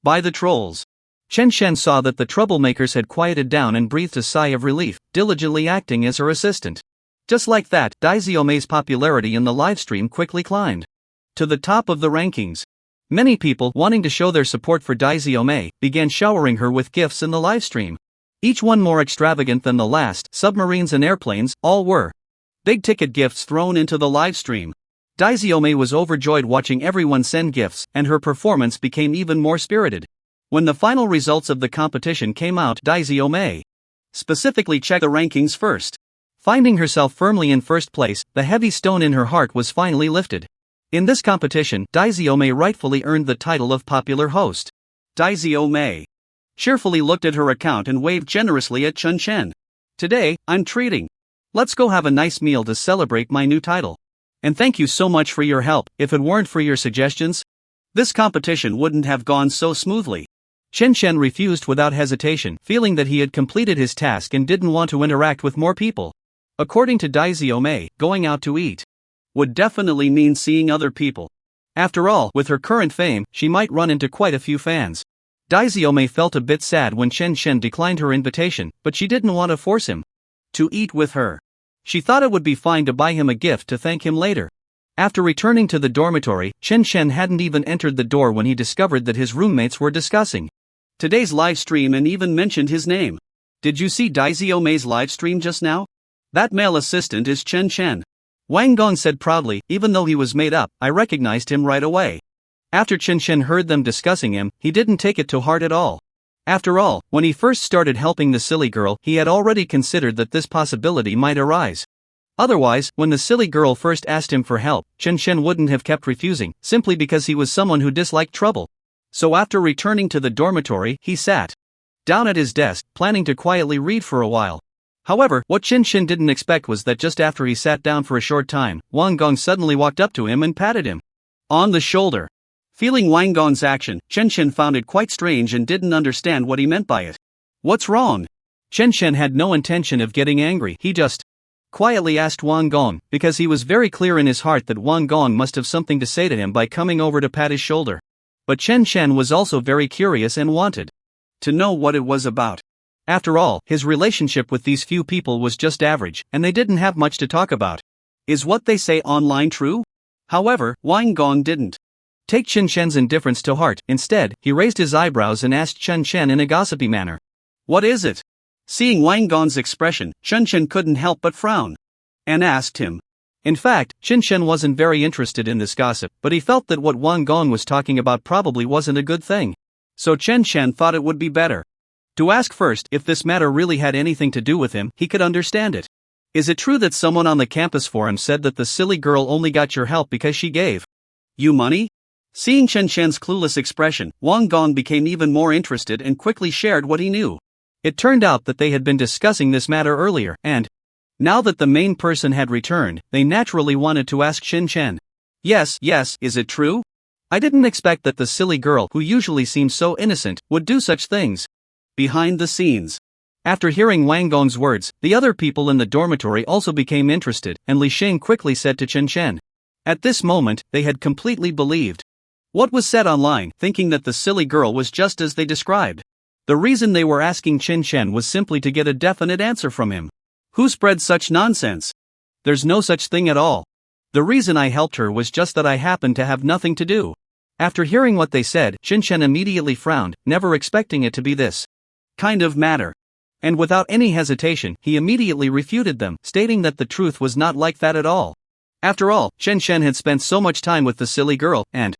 by the trolls. Chen Shen saw that the troublemakers had quieted down and breathed a sigh of relief, diligently acting as her assistant. Just like that, Daizio Mei's popularity in the livestream quickly climbed to the top of the rankings. Many people, wanting to show their support for Daizio Mei, began showering her with gifts in the livestream. Each one more extravagant than the last, submarines and airplanes, all were big-ticket gifts thrown into the livestream. Daizio Mei was overjoyed watching everyone send gifts, and her performance became even more spirited. When the final results of the competition came out, Daizio Mei specifically checked the rankings first. Finding herself firmly in first place, the heavy stone in her heart was finally lifted. In this competition, Daizio Mei rightfully earned the title of popular host. Daizio Mei cheerfully looked at her account and waved generously at Chen Shen. Today, I'm treating. Let's go have a nice meal to celebrate my new title. And thank you so much for your help, if it weren't for your suggestions, this competition wouldn't have gone so smoothly. Chen Shen refused without hesitation, feeling that he had completed his task and didn't want to interact with more people. According to Daizio Mei, going out to eat would definitely mean seeing other people. After all, with her current fame, she might run into quite a few fans. Daizio Mei felt a bit sad when Chen Shen declined her invitation, but she didn't want to force him to eat with her. She thought it would be fine to buy him a gift to thank him later. After returning to the dormitory, Chen Shen hadn't even entered the door when he discovered that his roommates were discussing today's live stream and even mentioned his name. Did you see Daizio Mei's live stream just now? That male assistant is Chen Shen. Wang Gong said proudly, even though he was made up, I recognized him right away. After Chen Shen heard them discussing him, he didn't take it to heart at all. After all, when he first started helping the silly girl, he had already considered that this possibility might arise. Otherwise, when the silly girl first asked him for help, Chen Shen wouldn't have kept refusing, simply because he was someone who disliked trouble. So after returning to the dormitory, he sat down at his desk, planning to quietly read for a while. However, what Chen Shen didn't expect was that just after he sat down for a short time, Wang Gong suddenly walked up to him and patted him on the shoulder. Feeling Wang Gong's action, Chen Shen found it quite strange and didn't understand what he meant by it. What's wrong? Chen Shen had no intention of getting angry, he just quietly asked Wang Gong, because he was very clear in his heart that Wang Gong must have something to say to him by coming over to pat his shoulder. But Chen Shen was also very curious and wanted to know what it was about. After all, his relationship with these few people was just average, and they didn't have much to talk about. Is what they say online true? However, Wang Gong didn't take Chen Shen's indifference to heart. Instead, he raised his eyebrows and asked Chen Shen in a gossipy manner. What is it? Seeing Wang Gong's expression, Chen Shen couldn't help but frown and asked him. In fact, Chen Shen wasn't very interested in this gossip, but he felt that what Wang Gong was talking about probably wasn't a good thing. So Chen Shen thought it would be better to ask first if this matter really had anything to do with him. He could understand it. Is it true that someone on the campus forum said that the silly girl only got your help because she gave you money? Seeing Chen Shen's clueless expression, Wang Gong became even more interested and quickly shared what he knew. It turned out that they had been discussing this matter earlier, and Now that the main person had returned, they naturally wanted to ask Shin Chen. Yes, is it true? I didn't expect that the silly girl who usually seems so innocent would do such things. Behind the scenes. After hearing Wang Gong's words, the other people in the dormitory also became interested, and Li Sheng quickly said to Chen Chen. At this moment, they had completely believed what was said online, thinking that the silly girl was just as they described. The reason they were asking Chen Chen was simply to get a definite answer from him. Who spread such nonsense? There's no such thing at all. The reason I helped her was just that I happened to have nothing to do. After hearing what they said, Chen Chen immediately frowned, never expecting it to be this kind of matter. And without any hesitation, he immediately refuted them, stating that the truth was not like that at all. After all, Chen Chen had spent so much time with the silly girl, and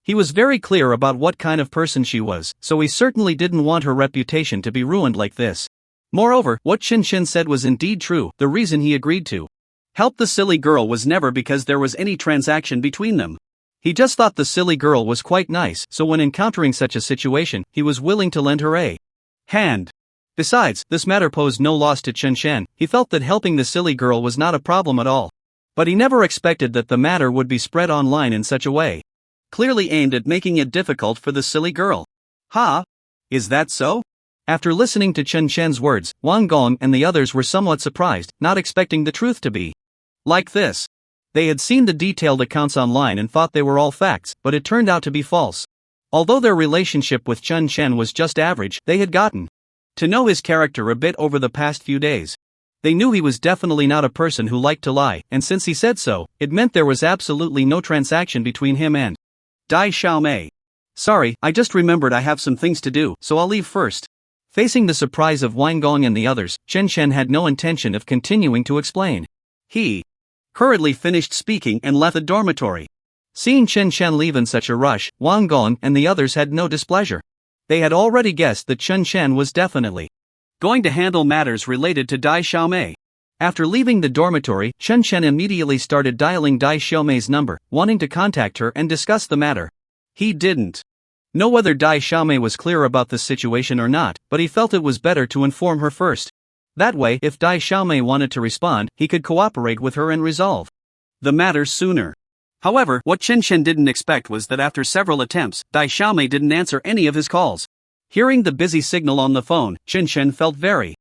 he was very clear about what kind of person she was, so he certainly didn't want her reputation to be ruined like this. Moreover, what Chen Chen said was indeed true. The reason he agreed to help the silly girl was never because there was any transaction between them. He just thought the silly girl was quite nice, so when encountering such a situation, he was willing to lend her a hand. Besides, this matter posed no loss to Chen Chen. He felt that helping the silly girl was not a problem at all. But he never expected that the matter would be spread online in such a way. Clearly aimed at making it difficult for the silly girl. Ha? Is that so? After listening to Chen Chen's words, Wang Gong and the others were somewhat surprised, not expecting the truth to be like this. They had seen the detailed accounts online and thought they were all facts, but it turned out to be false. Although their relationship with Chen Chen was just average, they had gotten to know his character a bit over the past few days. They knew he was definitely not a person who liked to lie, and since he said so, it meant there was absolutely no transaction between him and Dai Xiaomei. Sorry, I just remembered I have some things to do, so I'll leave first. Facing the surprise of Wang Gong and the others, Chen Chen had no intention of continuing to explain. He hurriedly finished speaking and left the dormitory. Seeing Chen Chen leave in such a rush, Wang Gong and the others had no displeasure. They had already guessed that Chen Chen was definitely going to handle matters related to Dai Xiaomei. After leaving the dormitory, Chen Chen immediately started dialing Dai Xiaomei's number, wanting to contact her and discuss the matter. He didn't know whether Dai Xiaomei was clear about this situation or not, but he felt it was better to inform her first. That way, if Dai Xiaomei wanted to respond, he could cooperate with her and resolve the matter sooner. However, what Chen Chen didn't expect was that after several attempts, Dai Xiaomei didn't answer any of his calls. Hearing the busy signal on the phone, Chen Chen felt very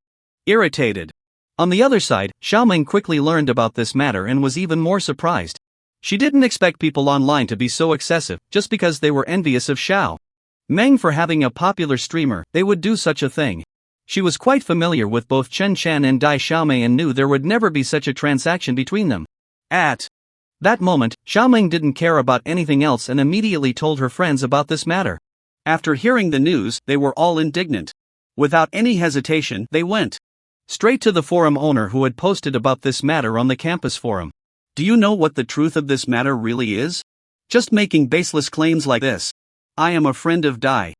irritated. On the other side, Xiaomeng quickly learned about this matter and was even more surprised. She didn't expect people online to be so excessive, just because they were envious of Xiao Meng for having a popular streamer, they would do such a thing. She was quite familiar with both Chen Chen and Dai Xiaomei and knew there would never be such a transaction between them. At that moment, Xiaomeng didn't care about anything else and immediately told her friends about this matter. After hearing the news, they were all indignant. Without any hesitation, they went straight to the forum owner who had posted about this matter on the campus forum. Do you know what the truth of this matter really is? Just making baseless claims like this. I am a friend of Dai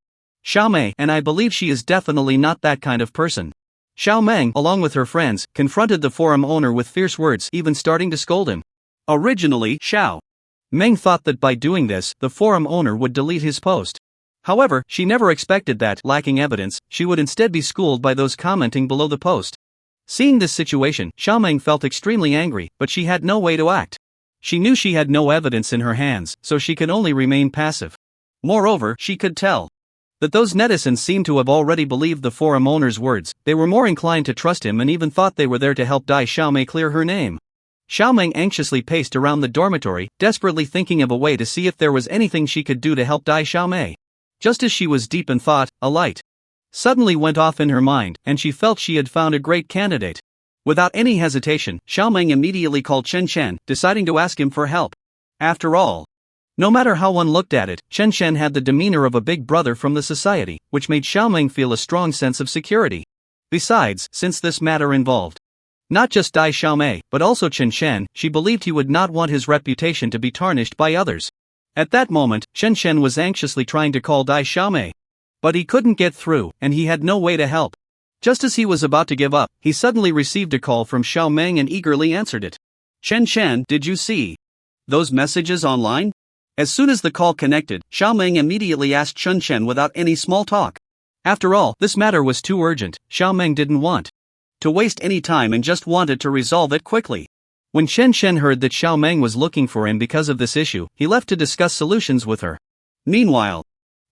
Xiaomei, and I believe she is definitely not that kind of person. Xiaomeng, along with her friends, confronted the forum owner with fierce words, even starting to scold him. Originally, Xiao Meng thought that by doing this, the forum owner would delete his post. However, she never expected that, lacking evidence, she would instead be schooled by those commenting below the post. Seeing this situation, Xiaomeng felt extremely angry, but she had no way to act. She knew she had no evidence in her hands, so she could only remain passive. Moreover, she could tell that those netizens seemed to have already believed the forum owner's words. They were more inclined to trust him and even thought they were there to help Dai Xiaomei clear her name. Xiaomeng anxiously paced around the dormitory, desperately thinking of a way to see if there was anything she could do to help Dai Xiaomei. Just as she was deep in thought, a light suddenly went off in her mind, and she felt she had found a great candidate. Without any hesitation, Xiaomeng immediately called Chen Chen, deciding to ask him for help. After all, no matter how one looked at it, Chen Chen had the demeanor of a big brother from the society, which made Xiaomeng feel a strong sense of security. Besides, since this matter involved not just Dai Xiaomei, but also Chen Chen, she believed he would not want his reputation to be tarnished by others. At that moment, Chen Chen was anxiously trying to call Dai Xiaomei. But he couldn't get through, and he had no way to help. Just as he was about to give up, he suddenly received a call from Xiaomeng and eagerly answered it. Chen Chen, did you see those messages online? As soon as the call connected, Xiaomeng immediately asked Chen Chen without any small talk. After all, this matter was too urgent. Xiaomeng didn't want to waste any time and just wanted to resolve it quickly. When Chen Shen heard that Xiao Meng was looking for him because of this issue, he left to discuss solutions with her. Meanwhile,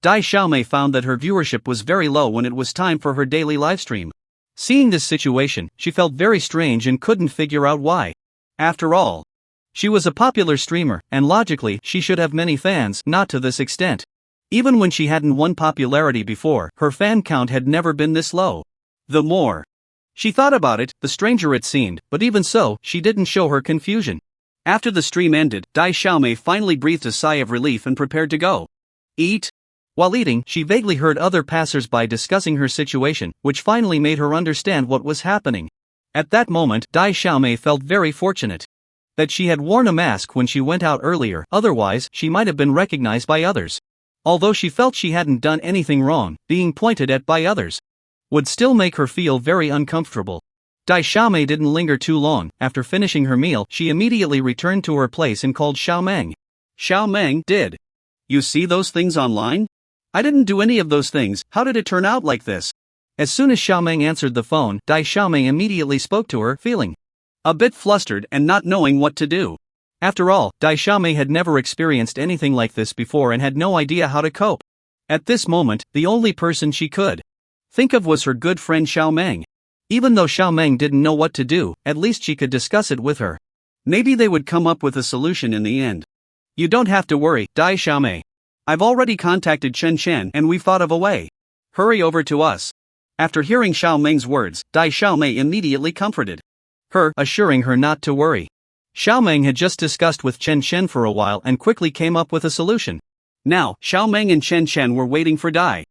Dai Xiaomei found that her viewership was very low when it was time for her daily livestream. Seeing this situation, she felt very strange and couldn't figure out why. After all, she was a popular streamer, and logically, she should have many fans, not to this extent. Even when she hadn't won popularity before, her fan count had never been this low. The more she thought about it, the stranger it seemed, but even so, she didn't show her confusion. After the stream ended, Dai Xiaomei finally breathed a sigh of relief and prepared to go eat. While eating, she vaguely heard other passers-by discussing her situation, which finally made her understand what was happening. At that moment, Dai Xiaomei felt very fortunate that she had worn a mask when she went out earlier, otherwise, she might have been recognized by others. Although she felt she hadn't done anything wrong, being pointed at by others would still make her feel very uncomfortable. Dai Xiaomei didn't linger too long. After finishing her meal, she immediately returned to her place and called Xiao Meng. Xiao Meng, did you see those things online? I didn't do any of those things. How did it turn out like this? As soon as Xiao Meng answered the phone, Dai Xiaomei immediately spoke to her, feeling a bit flustered and not knowing what to do. After all, Dai Xiaomei had never experienced anything like this before and had no idea how to cope. At this moment, the only person she could think of was her good friend Xiao Meng. Even though Xiao Meng didn't know what to do, at least she could discuss it with her. Maybe they would come up with a solution in the end. You don't have to worry, Dai Xiaomei. I've already contacted Chen Chen and we've thought of a way. Hurry over to us. After hearing Xiao Meng's words, Dai Xiaomei immediately comforted her, assuring her not to worry. Xiao Meng had just discussed with Chen Chen for a while and quickly came up with a solution. Now, Xiao Meng and Chen Chen were waiting for Dai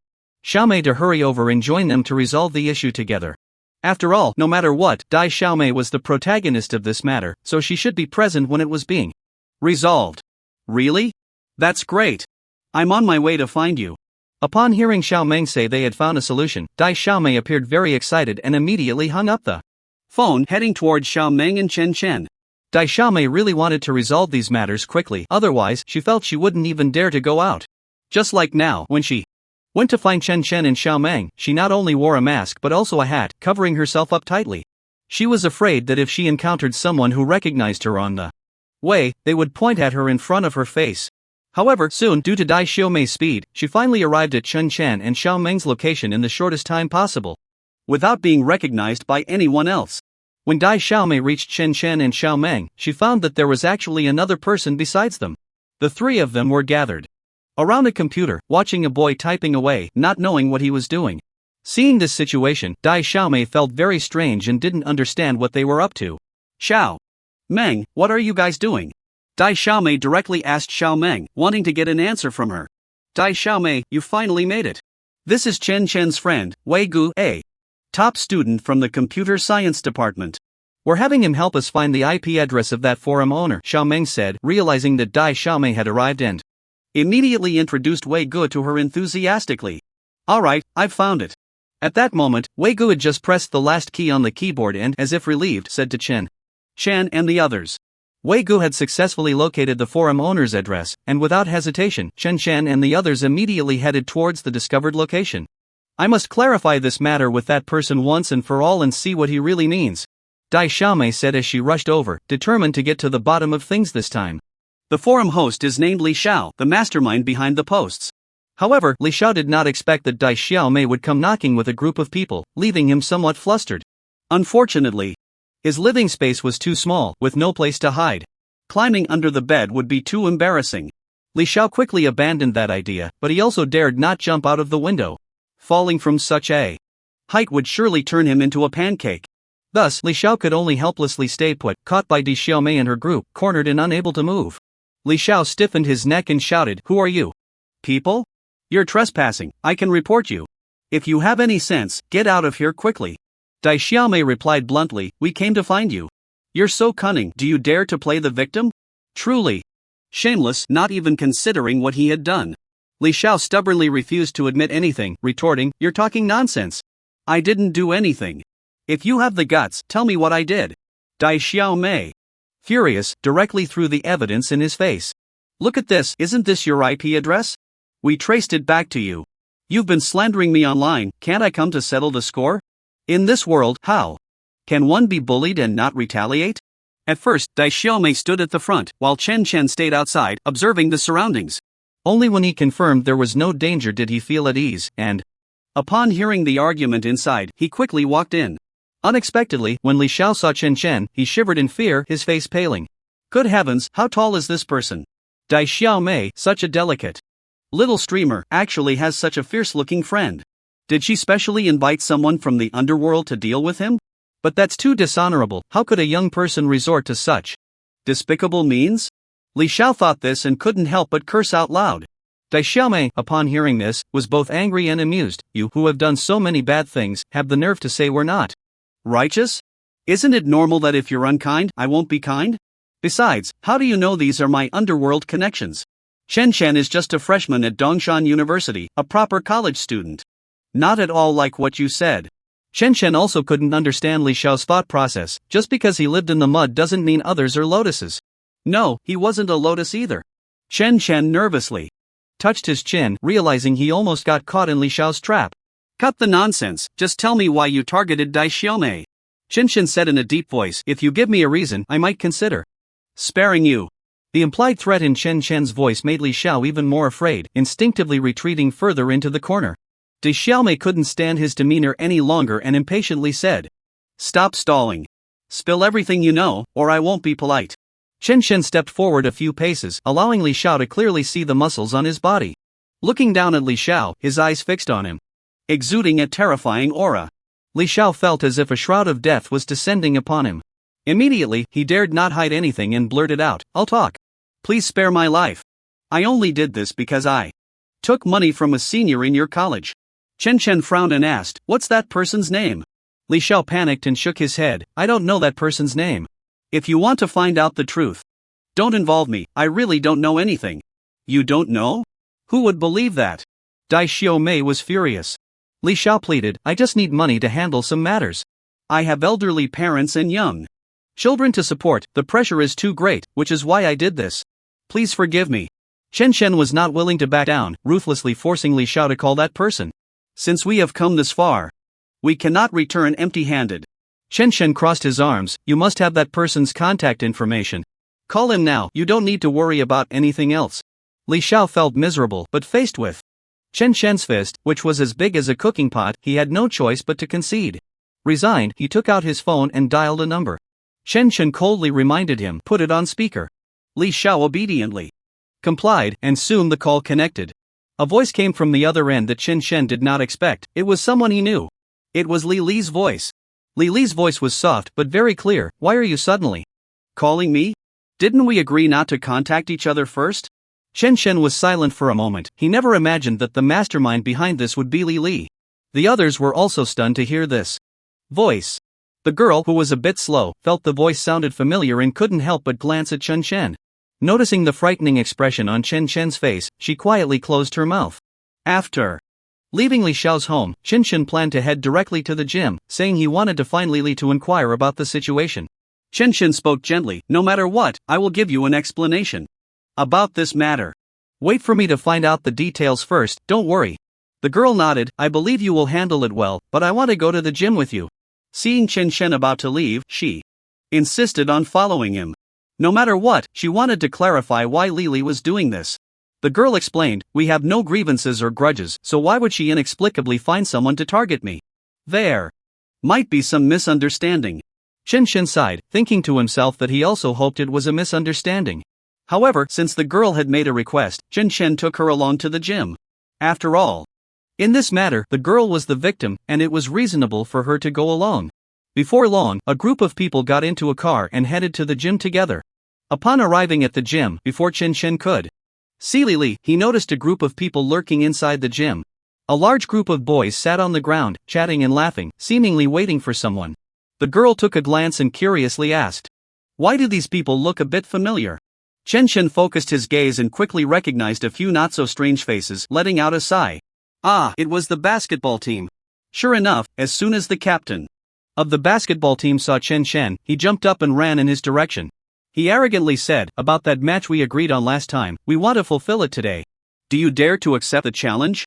Xiaomei to hurry over and join them to resolve the issue together. After all, no matter what, Dai Xiaomei was the protagonist of this matter, so she should be present when it was being resolved. Really? That's great. I'm on my way to find you. Upon hearing Xiao Meng say they had found a solution, Dai Xiaomei appeared very excited and immediately hung up the phone, heading towards Xiao Meng and Chen Chen. Dai Xiaomei really wanted to resolve these matters quickly, otherwise, she felt she wouldn't even dare to go out. Just like now, when she went to find Chen Chen and Xiao Meng, she not only wore a mask but also a hat, covering herself up tightly. She was afraid that if she encountered someone who recognized her on the way, they would point at her in front of her face. However, soon, due to Dai Xiaomei's speed, she finally arrived at Chen Chen and Xiao Meng's location in the shortest time possible, without being recognized by anyone else. When Dai Xiaomei reached Chen Chen and Xiao Meng, she found that there was actually another person besides them. The three of them were gathered around a computer, watching a boy typing away, not knowing what he was doing. Seeing this situation, Dai Xiaomei felt very strange and didn't understand what they were up to. Xiao Meng, what are you guys doing? Dai Xiaomei directly asked Xiao Meng, wanting to get an answer from her. Dai Xiaomei, you finally made it. This is Chen Chen's friend, Wei Gu, a top student from the computer science department. We're having him help us find the IP address of that forum owner, Xiao Meng said, realizing that Dai Xiaomei had arrived and immediately introduced Wei Gu to her enthusiastically. Alright, I've found it. At that moment, Wei Gu had just pressed the last key on the keyboard and, as if relieved, said to Chen and the others. Wei Gu had successfully located the forum owner's address, and without hesitation, Chen and the others immediately headed towards the discovered location. I must clarify this matter with that person once and for all and see what he really means, Dai Xiaomei said as she rushed over, determined to get to the bottom of things this time. The forum host is named Li Xiao, the mastermind behind the posts. However, Li Xiao did not expect that Dai Xiaomei would come knocking with a group of people, leaving him somewhat flustered. Unfortunately, his living space was too small, with no place to hide. Climbing under the bed would be too embarrassing. Li Xiao quickly abandoned that idea, but he also dared not jump out of the window. Falling from such a height would surely turn him into a pancake. Thus, Li Xiao could only helplessly stay put, caught by Dai Xiaomei and her group, cornered and unable to move. Li Xiao stiffened his neck and shouted, "Who are you? People? You're trespassing, I can report you. If you have any sense, get out of here quickly." Dai Xiaomei replied bluntly, "We came to find you. You're so cunning, do you dare to play the victim? Truly shameless, not even considering what he had done." Li Xiao stubbornly refused to admit anything, retorting, "You're talking nonsense. I didn't do anything. If you have the guts, tell me what I did." Dai Xiaomei, furious, directly threw the evidence in his face. "Look at this, isn't this your IP address? We traced it back to you. You've been slandering me online, can't I come to settle the score? In this world, how Can one be bullied and not retaliate? At first, Dai Xiaomei stood at the front, while Chen Chen stayed outside, observing the surroundings. Only when he confirmed there was no danger did he feel at ease, and upon hearing the argument inside, he quickly walked in. Unexpectedly, when Li Xiao saw Chen Chen, he shivered in fear, his face paling. Good heavens, how tall is this person? Dai Xiaomei, such a delicate little streamer, actually has such a fierce-looking friend. Did she specially invite someone from the underworld to deal with him? But that's too dishonorable. How could a young person resort to such despicable means? Li Xiao thought this and couldn't help but curse out loud. Dai Xiaomei, upon hearing this, was both angry and amused. You, who have done so many bad things, have the nerve to say we're not righteous? Isn't it normal that if you're unkind, I won't be kind? Besides, how do you know these are my underworld connections? Chen Chen is just a freshman at Dongshan University, a proper college student. Not at all like what you said. Chen Chen also couldn't understand Li Xiao's thought process. Just because he lived in the mud doesn't mean others are lotuses. No, he wasn't a lotus either. Chen Chen nervously touched his chin, realizing he almost got caught in Li Xiao's trap. Cut the nonsense, just tell me why you targeted Dai Xiaomei. Chen Chen said in a deep voice, if you give me a reason, I might consider sparing you. The implied threat in Chen Chen's voice made Li Xiao even more afraid, instinctively retreating further into the corner. Dai Xiaomei couldn't stand his demeanor any longer and impatiently said, stop stalling. Spill everything you know, or I won't be polite. Chen Chen stepped forward a few paces, allowing Li Xiao to clearly see the muscles on his body. Looking down at Li Xiao, his eyes fixed on him, exuding a terrifying aura. Li Xiao felt as if a shroud of death was descending upon him. Immediately, he dared not hide anything and blurted out, I'll talk. Please spare my life. I only did this because I took money from a senior in your college. Chen Chen frowned and asked, what's that person's name? Li Xiao panicked and shook his head, I don't know that person's name. If you want to find out the truth, don't involve me, I really don't know anything. You don't know? Who would believe that? Dai Xiaomei was furious. Li Xiao pleaded, I just need money to handle some matters. I have elderly parents and young children to support, the pressure is too great, which is why I did this. Please forgive me. Chen Chen was not willing to back down, ruthlessly forcing Li Xiao to call that person. Since we have come this far, we cannot return empty-handed. Chen Chen crossed his arms, you must have that person's contact information. Call him now, you don't need to worry about anything else. Li Xiao felt miserable, but faced with Chen Chen's fist, which was as big as a cooking pot, he had no choice but to concede. Resigned, he took out his phone and dialed a number. Chen Chen coldly reminded him, put it on speaker. Li Xiao obediently complied, and soon the call connected. A voice came from the other end that Chen Chen did not expect. It was someone he knew. It was Li Li's voice. Li Li's voice was soft but very clear. Why are you suddenly calling me? Didn't we agree not to contact each other first? Chen Chen was silent for a moment. He never imagined that the mastermind behind this would be Li Li. The others were also stunned to hear this voice. The girl, who was a bit slow, felt the voice sounded familiar and couldn't help but glance at Chen Chen. Noticing the frightening expression on Chen Chen's face, she quietly closed her mouth. After leaving Li Xiao's home, Chen Chen planned to head directly to the gym, saying he wanted to find Li Li to inquire about the situation. Chen Chen spoke gently, no matter what, I will give you an explanation about this matter. Wait for me to find out the details first, don't worry. The girl nodded, I believe you will handle it well, but I want to go to the gym with you. Seeing Chen Chen about to leave, she insisted on following him. No matter what, she wanted to clarify why Li Li was doing this. The girl explained, we have no grievances or grudges, so why would she inexplicably find someone to target me? There might be some misunderstanding. Chen Chen sighed, thinking to himself that he also hoped it was a misunderstanding. However, since the girl had made a request, Chen Chen took her along to the gym. After all, in this matter, the girl was the victim, and it was reasonable for her to go along. Before long, a group of people got into a car and headed to the gym together. Upon arriving at the gym, before Chen Chen could see Li Li, he noticed a group of people lurking inside the gym. A large group of boys sat on the ground, chatting and laughing, seemingly waiting for someone. The girl took a glance and curiously asked, why do these people look a bit familiar? Chen Chen focused his gaze and quickly recognized a few not-so-strange faces, letting out a sigh. Ah, it was the basketball team. Sure enough, as soon as the captain of the basketball team saw Chen Chen, he jumped up and ran in his direction. He arrogantly said, about that match we agreed on last time, we want to fulfill it today. Do you dare to accept the challenge?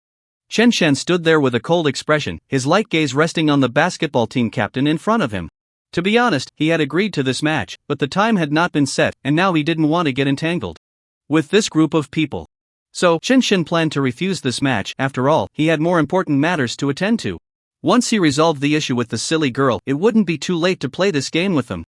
Chen Chen stood there with a cold expression, his light gaze resting on the basketball team captain in front of him. To be honest, he had agreed to this match, but the time had not been set, and now he didn't want to get entangled with this group of people. So, Chen planned to refuse this match. After all, he had more important matters to attend to. Once he resolved the issue with the silly girl, it wouldn't be too late to play this game with them.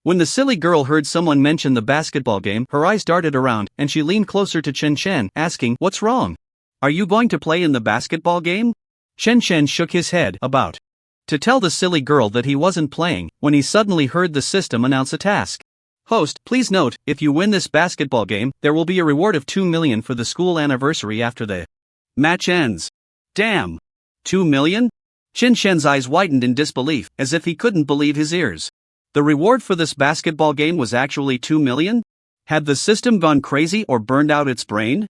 When the silly girl heard someone mention the basketball game, her eyes darted around, and she leaned closer to Chen, asking, "What's wrong? Are you going to play in the basketball game?" Chen shook his head, about to tell the silly girl that he wasn't playing, when he suddenly heard the system announce a task. "Host, please note, if you win this basketball game, there will be a reward of 2 million for the school anniversary after the match ends." Damn! 2 million? Shen's eyes widened in disbelief, as if he couldn't believe his ears. The reward for this basketball game was actually 2 million? Had the system gone crazy or burned out its brain?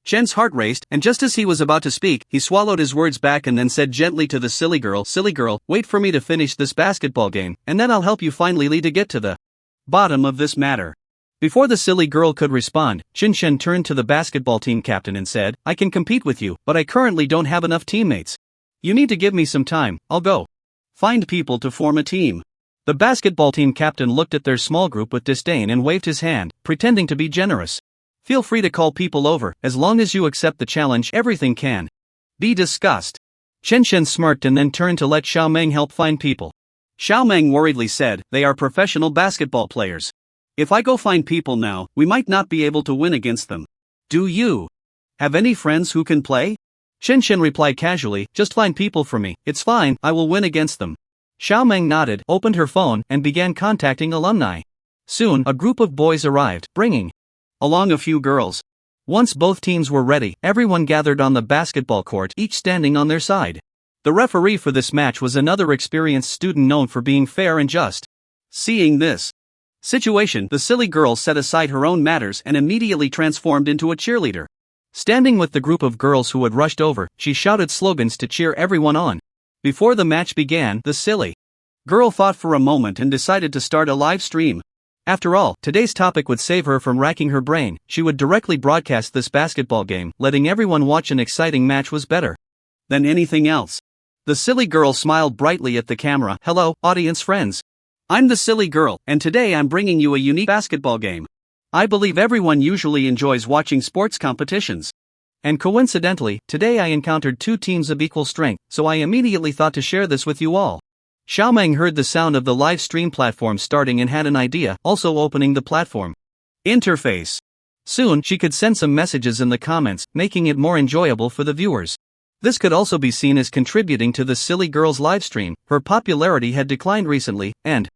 Chen's heart raced, and just as he was about to speak, he swallowed his words back and then said gently to the silly girl, "Silly girl, wait for me to finish this basketball game, and then I'll help you finally to get to the bottom of this matter." Before the silly girl could respond, Chen turned to the basketball team captain and said, "I can compete with you, but I currently don't have enough teammates. You need to give me some time, I'll go find people to form a team." The basketball team captain looked at their small group with disdain and waved his hand, pretending to be generous. "Feel free to call people over, as long as you accept the challenge, everything can be discussed." Chen smirked and then turned to let Xiaomeng help find people. Xiaomeng worriedly said, "They are professional basketball players. If I go find people now, we might not be able to win against them. Do you have any friends who can play?" Chen replied casually, "Just find people for me, it's fine, I will win against them." Xiaomeng nodded, opened her phone, and began contacting alumni. Soon, a group of boys arrived, bringing along a few girls. Once both teams were ready, everyone gathered on the basketball court, each standing on their side. The referee for this match was another experienced student known for being fair and just. Seeing this situation, the silly girl set aside her own matters and immediately transformed into a cheerleader. Standing with the group of girls who had rushed over, she shouted slogans to cheer everyone on. Before the match began, the silly girl thought for a moment and decided to start a live stream. After all, today's topic would save her from racking her brain. She would directly broadcast this basketball game. Letting everyone watch an exciting match was better than anything else. The silly girl smiled brightly at the camera. "Hello, audience friends. I'm the silly girl, and today I'm bringing you a unique basketball game. I believe everyone usually enjoys watching sports competitions. And coincidentally, today I encountered two teams of equal strength, so I immediately thought to share this with you all." Xiaomeng heard the sound of the live stream platform starting and had an idea, also opening the platform interface. Soon, she could send some messages in the comments, making it more enjoyable for the viewers. This could also be seen as contributing to the silly girl's livestream. Her popularity had declined recently, and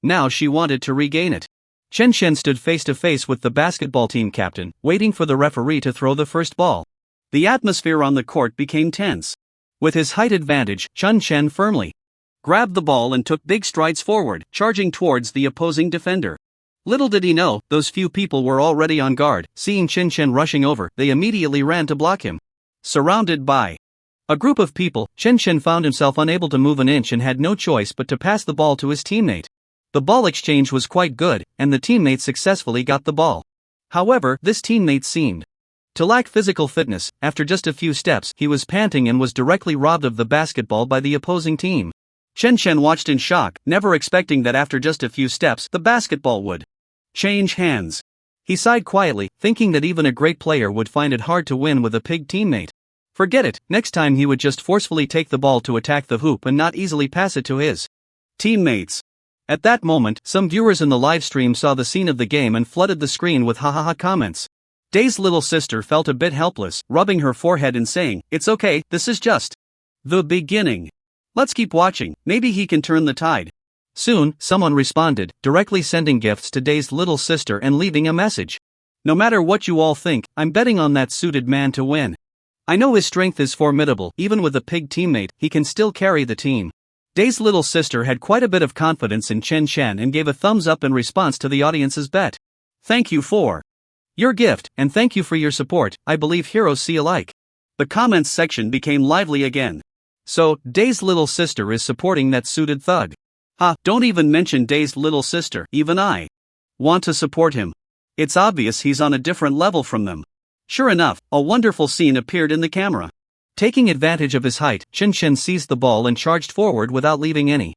now she wanted to regain it. Chen stood face to face with the basketball team captain, waiting for the referee to throw the first ball. The atmosphere on the court became tense. With his height advantage, Chen firmly grabbed the ball and took big strides forward, charging towards the opposing defender. Little did he know, those few people were already on guard. Seeing Chen rushing over, they immediately ran to block him. Surrounded by a group of people, Chen found himself unable to move an inch and had no choice but to pass the ball to his teammate. The ball exchange was quite good, and the teammate successfully got the ball. However, this teammate seemed to lack physical fitness. After just a few steps, he was panting and was directly robbed of the basketball by the opposing team. Chen watched in shock, never expecting that after just a few steps, the basketball would change hands. He sighed quietly, thinking that even a great player would find it hard to win with a pig teammate. Forget it, next time he would just forcefully take the ball to attack the hoop and not easily pass it to his teammates. At that moment, some viewers in the live stream saw the scene of the game and flooded the screen with ha comments. Day's little sister felt a bit helpless, rubbing her forehead and saying, "It's okay, this is just the beginning. Let's keep watching, maybe he can turn the tide." Soon, someone responded, directly sending gifts to Day's little sister and leaving a message. "No matter what you all think, I'm betting on that suited man to win. I know his strength is formidable, even with a pig teammate, he can still carry the team." Day's little sister had quite a bit of confidence in Chen and gave a thumbs up in response to the audience's bet. "Thank you for your gift, and thank you for your support, I believe heroes see alike." The comments section became lively again. "So, Day's little sister is supporting that suited thug. Don't even mention Day's little sister, even I want to support him. It's obvious he's on a different level from them." Sure enough, a wonderful scene appeared in the camera. Taking advantage of his height, Chen seized the ball and charged forward without leaving any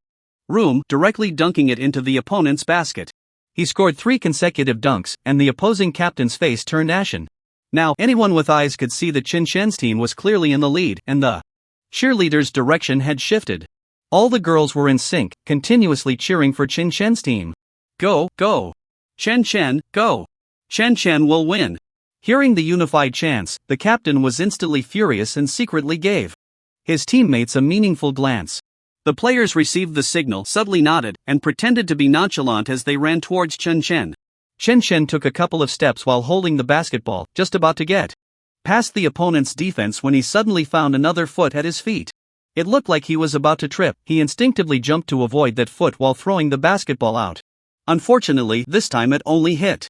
room, directly dunking it into the opponent's basket. He scored 3 consecutive dunks, and the opposing captain's face turned ashen. Now, anyone with eyes could see that Chen Shen's team was clearly in the lead, and the cheerleaders' direction had shifted. All the girls were in sync, continuously cheering for Chen Shen's team. Go, go! Chen Chen, go! Chen Chen will win! Hearing the unified chants, the captain was instantly furious and secretly gave his teammates a meaningful glance. The players received the signal, subtly nodded, and pretended to be nonchalant as they ran towards Chen Chen. Chen Chen took a couple of steps while holding the basketball, just about to get past the opponent's defense when he suddenly found another foot at his feet. It looked like he was about to trip. He instinctively jumped to avoid that foot while throwing the basketball out. Unfortunately, this time it only hit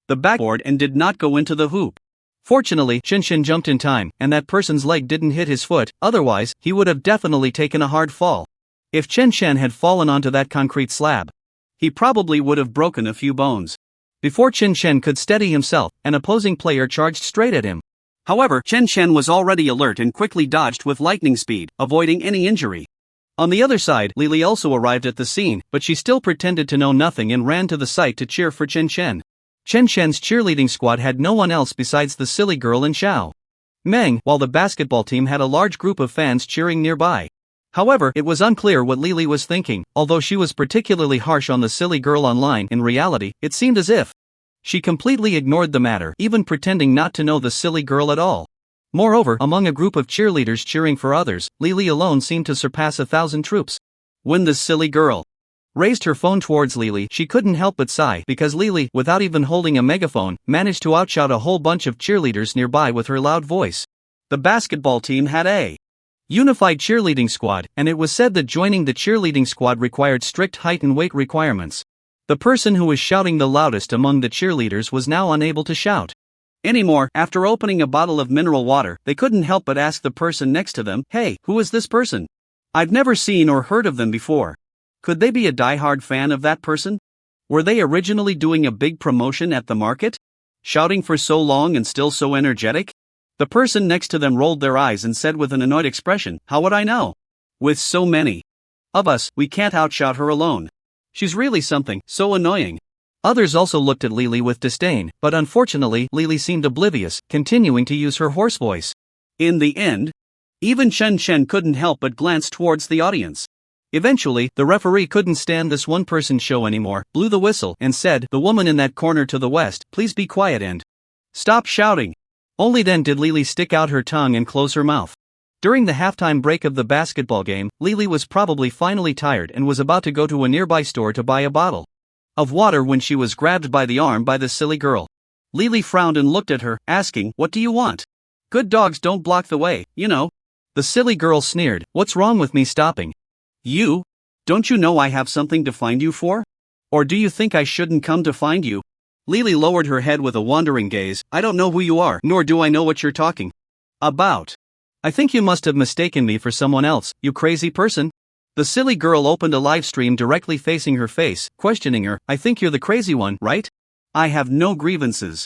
the backboard and did not go into the hoop. Fortunately, Chen Chen jumped in time, and that person's leg didn't hit his foot, otherwise, he would have definitely taken a hard fall. If Chen Chen had fallen onto that concrete slab, he probably would have broken a few bones. Before Chen Chen could steady himself, an opposing player charged straight at him. However, Chen Chen was already alert and quickly dodged with lightning speed, avoiding any injury. On the other side, Lily also arrived at the scene, but she still pretended to know nothing and ran to the site to cheer for Chen Chen. Chen Chen's cheerleading squad had no one else besides the silly girl and Xiao Meng, while the basketball team had a large group of fans cheering nearby. However, it was unclear what Lily was thinking. Although she was particularly harsh on the silly girl online, in reality, it seemed as if she completely ignored the matter, even pretending not to know the silly girl at all. Moreover, among a group of cheerleaders cheering for others, Lily alone seemed to surpass 1,000 troops. When the silly girl raised her phone towards Lily, she couldn't help but sigh, because Lily, without even holding a megaphone, managed to outshout a whole bunch of cheerleaders nearby with her loud voice. The basketball team had a unified cheerleading squad, and it was said that joining the cheerleading squad required strict height and weight requirements. The person who was shouting the loudest among the cheerleaders was now unable to shout anymore. After opening a bottle of mineral water, they couldn't help but ask the person next to them, "Hey, who is this person? I've never seen or heard of them before. Could they be a die-hard fan of that person? Were they originally doing a big promotion at the market? Shouting for so long and still so energetic?" The person next to them rolled their eyes and said with an annoyed expression, "How would I know? With so many of us, we can't outshout her alone. She's really something, so annoying." Others also looked at Lily with disdain, but unfortunately, Lily seemed oblivious, continuing to use her hoarse voice. In the end, even Chen Chen couldn't help but glance towards the audience. Eventually, the referee couldn't stand this one-person show anymore, blew the whistle, and said, "The woman in that corner to the west, please be quiet and stop shouting." Only then did Lily stick out her tongue and close her mouth. During the halftime break of the basketball game, Lily was probably finally tired and was about to go to a nearby store to buy a bottle of water when she was grabbed by the arm by the silly girl. Lily frowned and looked at her, asking, "What do you want? Good dogs don't block the way, you know." The silly girl sneered, "What's wrong with me stopping you? Don't you know I have something to find you for? Or do you think I shouldn't come to find you?" Lily lowered her head with a wandering gaze. "I don't know who you are, nor do I know what you're talking about. I think you must have mistaken me for someone else, you crazy person." The silly girl opened a live stream directly facing her face, questioning her, "I think you're the crazy one, right? I have no grievances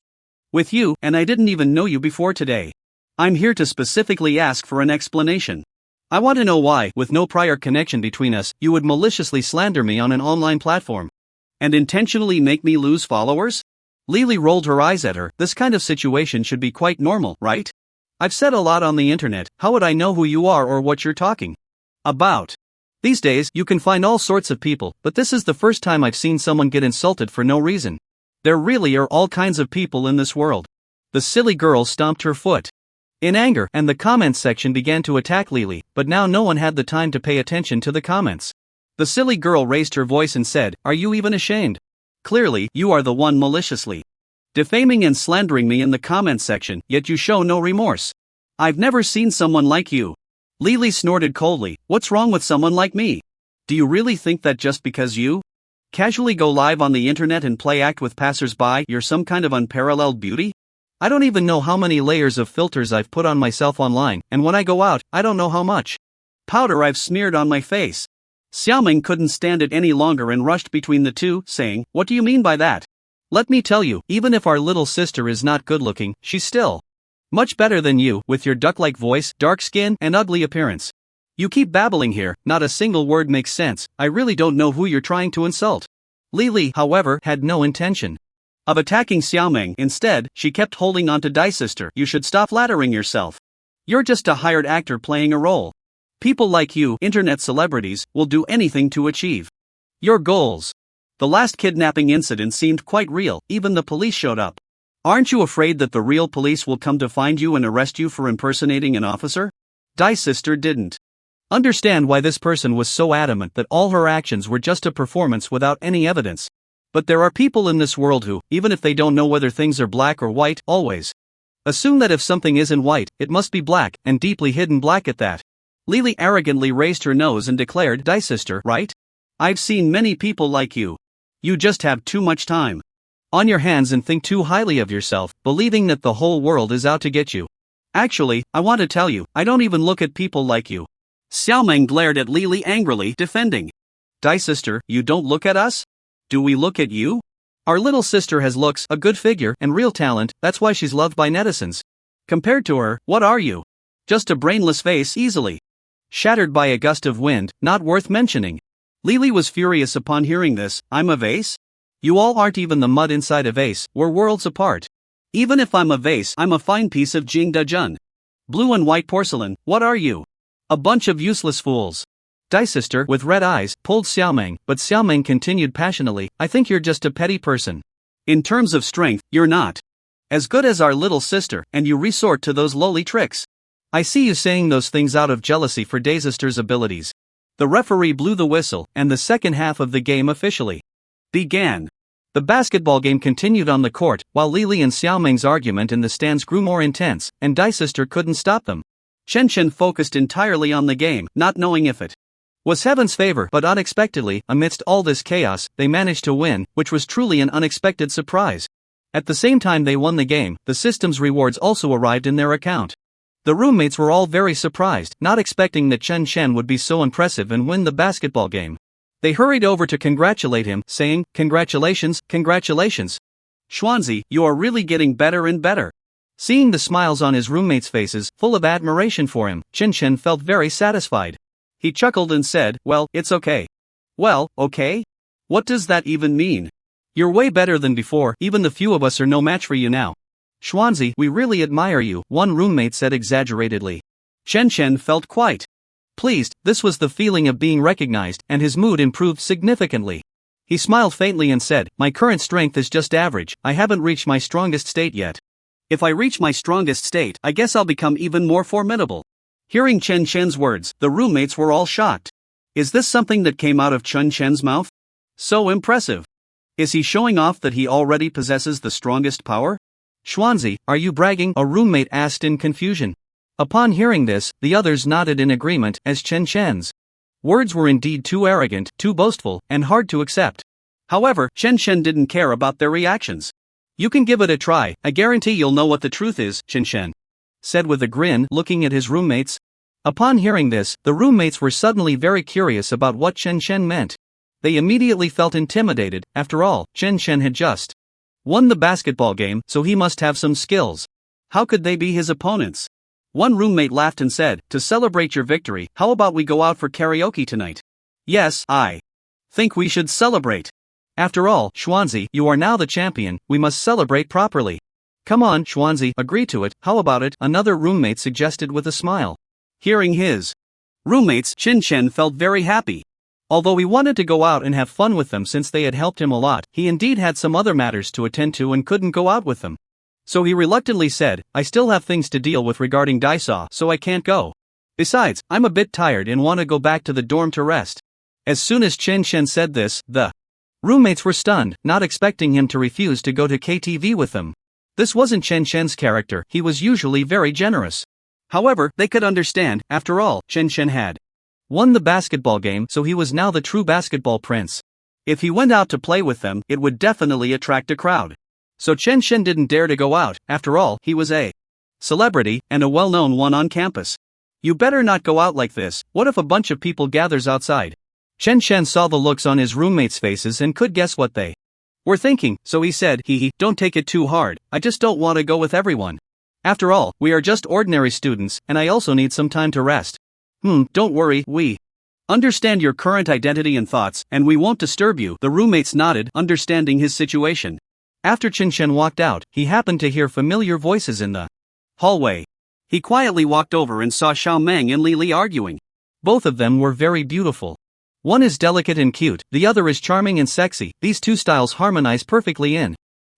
with you, and I didn't even know you before today. I'm here to specifically ask for an explanation. I want to know why, with no prior connection between us, you would maliciously slander me on an online platform and intentionally make me lose followers?" Lily rolled her eyes at her. "This kind of situation should be quite normal, right? I've said a lot on the internet. How would I know who you are or what you're talking about? These days, you can find all sorts of people, but this is the first time I've seen someone get insulted for no reason. There really are all kinds of people in this world." The silly girl stomped her foot in anger, and the comments section began to attack Lily, but now no one had the time to pay attention to the comments. The silly girl raised her voice and said, "Are you even ashamed? Clearly, you are the one maliciously defaming and slandering me in the comments section, yet you show no remorse. I've never seen someone like you." Lily snorted coldly, "What's wrong with someone like me? Do you really think that just because you casually go live on the internet and play act with passers-by, you're some kind of unparalleled beauty? I don't even know how many layers of filters I've put on myself online, and when I go out, I don't know how much powder I've smeared on my face." Xiaoming couldn't stand it any longer and rushed between the two, saying, "What do you mean by that? Let me tell you, even if our little sister is not good-looking, she's still much better than you, with your duck-like voice, dark skin, and ugly appearance. You keep babbling here, not a single word makes sense, I really don't know who you're trying to insult. Lily, however, had no intention of attacking Xiaoming. Instead, she kept holding on to Dai Sister. You should stop flattering yourself. You're just a hired actor playing a role. People like you, internet celebrities, will do anything to achieve your goals. The last kidnapping incident seemed quite real, even the police showed up. Aren't you afraid that the real police will come to find you and arrest you for impersonating an officer? Dai Sister didn't understand why this person was so adamant that all her actions were just a performance without any evidence. But there are people in this world who, even if they don't know whether things are black or white, always assume that if something isn't white, it must be black, and deeply hidden black at that. Lily arrogantly raised her nose and declared, Dai Sister, right? I've seen many people like you. You just have too much time on your hands and think too highly of yourself, believing that the whole world is out to get you. Actually, I want to tell you, I don't even look at people like you. Xiaoming glared at Lily angrily, defending. Dai Sister, you don't look at us? Do we look at you? Our little sister has looks, a good figure, and real talent, that's why she's loved by netizens. Compared to her, what are you? Just a brainless face easily shattered by a gust of wind, not worth mentioning. Lily was furious upon hearing this. I'm a vase? You all aren't even the mud inside a vase, we're worlds apart. Even if I'm a vase, I'm a fine piece of Jingdajun. Blue and white porcelain, what are you? A bunch of useless fools. Dai Sister, with red eyes, pulled Xiaoming, but Xiaoming continued passionately, I think you're just a petty person. In terms of strength, you're not as good as our little sister, and you resort to those lowly tricks. I see you saying those things out of jealousy for Dai Sister's abilities. The referee blew the whistle, and the second half of the game officially began. The basketball game continued on the court, while Lily and Xiaoming's argument in the stands grew more intense, and Dai Sister couldn't stop them. Chen Chen focused entirely on the game, not knowing if it was heaven's favor, but unexpectedly, amidst all this chaos, they managed to win, which was truly an unexpected surprise. At the same time they won the game, the system's rewards also arrived in their account. The roommates were all very surprised, not expecting that Chen Chen would be so impressive and win the basketball game. They hurried over to congratulate him, saying, Congratulations, congratulations. Xuanzi, you are really getting better and better. Seeing the smiles on his roommates' faces, full of admiration for him, Chen Chen felt very satisfied. He chuckled and said, well, it's okay. Well, okay? What does that even mean? You're way better than before, even the few of us are no match for you now. Xuanzi, we really admire you, one roommate said exaggeratedly. Chen Chen felt quite pleased. This was the feeling of being recognized, and his mood improved significantly. He smiled faintly and said, my current strength is just average, I haven't reached my strongest state yet. If I reach my strongest state, I guess I'll become even more formidable. Hearing Chen Chen's words, the roommates were all shocked. Is this something that came out of Chen Chen's mouth? So impressive. Is he showing off that he already possesses the strongest power? Xuanzi, are you bragging? A roommate asked in confusion. Upon hearing this, the others nodded in agreement, as Chen Chen's words were indeed too arrogant, too boastful, and hard to accept. However, Chen Chen didn't care about their reactions. You can give it a try, I guarantee you'll know what the truth is, Chen Chen said with a grin, looking at his roommates. Upon hearing this, the roommates were suddenly very curious about what Chen Chen meant. They immediately felt intimidated. After all, Chen Chen had just won the basketball game, so he must have some skills. How could they be his opponents? One roommate laughed and said, to celebrate your victory, how about we go out for karaoke tonight? Yes, I think we should celebrate. After all, Xuanzi, you are now the champion, we must celebrate properly. Come on, Xuanzi, agree to it, how about it? Another roommate suggested with a smile. Hearing his roommates, Chen Chen felt very happy. Although he wanted to go out and have fun with them since they had helped him a lot, he indeed had some other matters to attend to and couldn't go out with them. So he reluctantly said, I still have things to deal with regarding Daisaw, so I can't go. Besides, I'm a bit tired and want to go back to the dorm to rest. As soon as Chen Chen said this, the roommates were stunned, not expecting him to refuse to go to KTV with them. This wasn't Chen Chen's character, he was usually very generous. However, they could understand, after all, Chen Chen had won the basketball game, so he was now the true basketball prince. If he went out to play with them, it would definitely attract a crowd. So Chen Chen didn't dare to go out, after all, he was a celebrity, and a well-known one on campus. You better not go out like this, what if a bunch of people gathers outside? Chen Chen saw the looks on his roommates' faces and could guess what they were thinking, so he said, don't take it too hard, I just don't want to go with everyone. After all, we are just ordinary students, and I also need some time to rest. Don't worry, we understand your current identity and thoughts, and we won't disturb you. The roommates nodded, understanding his situation. After Chen walked out, he happened to hear familiar voices in the hallway. He quietly walked over and saw Xiaomeng and Li arguing. Both of them were very beautiful. One is delicate and cute, the other is charming and sexy. These two styles harmonize perfectly in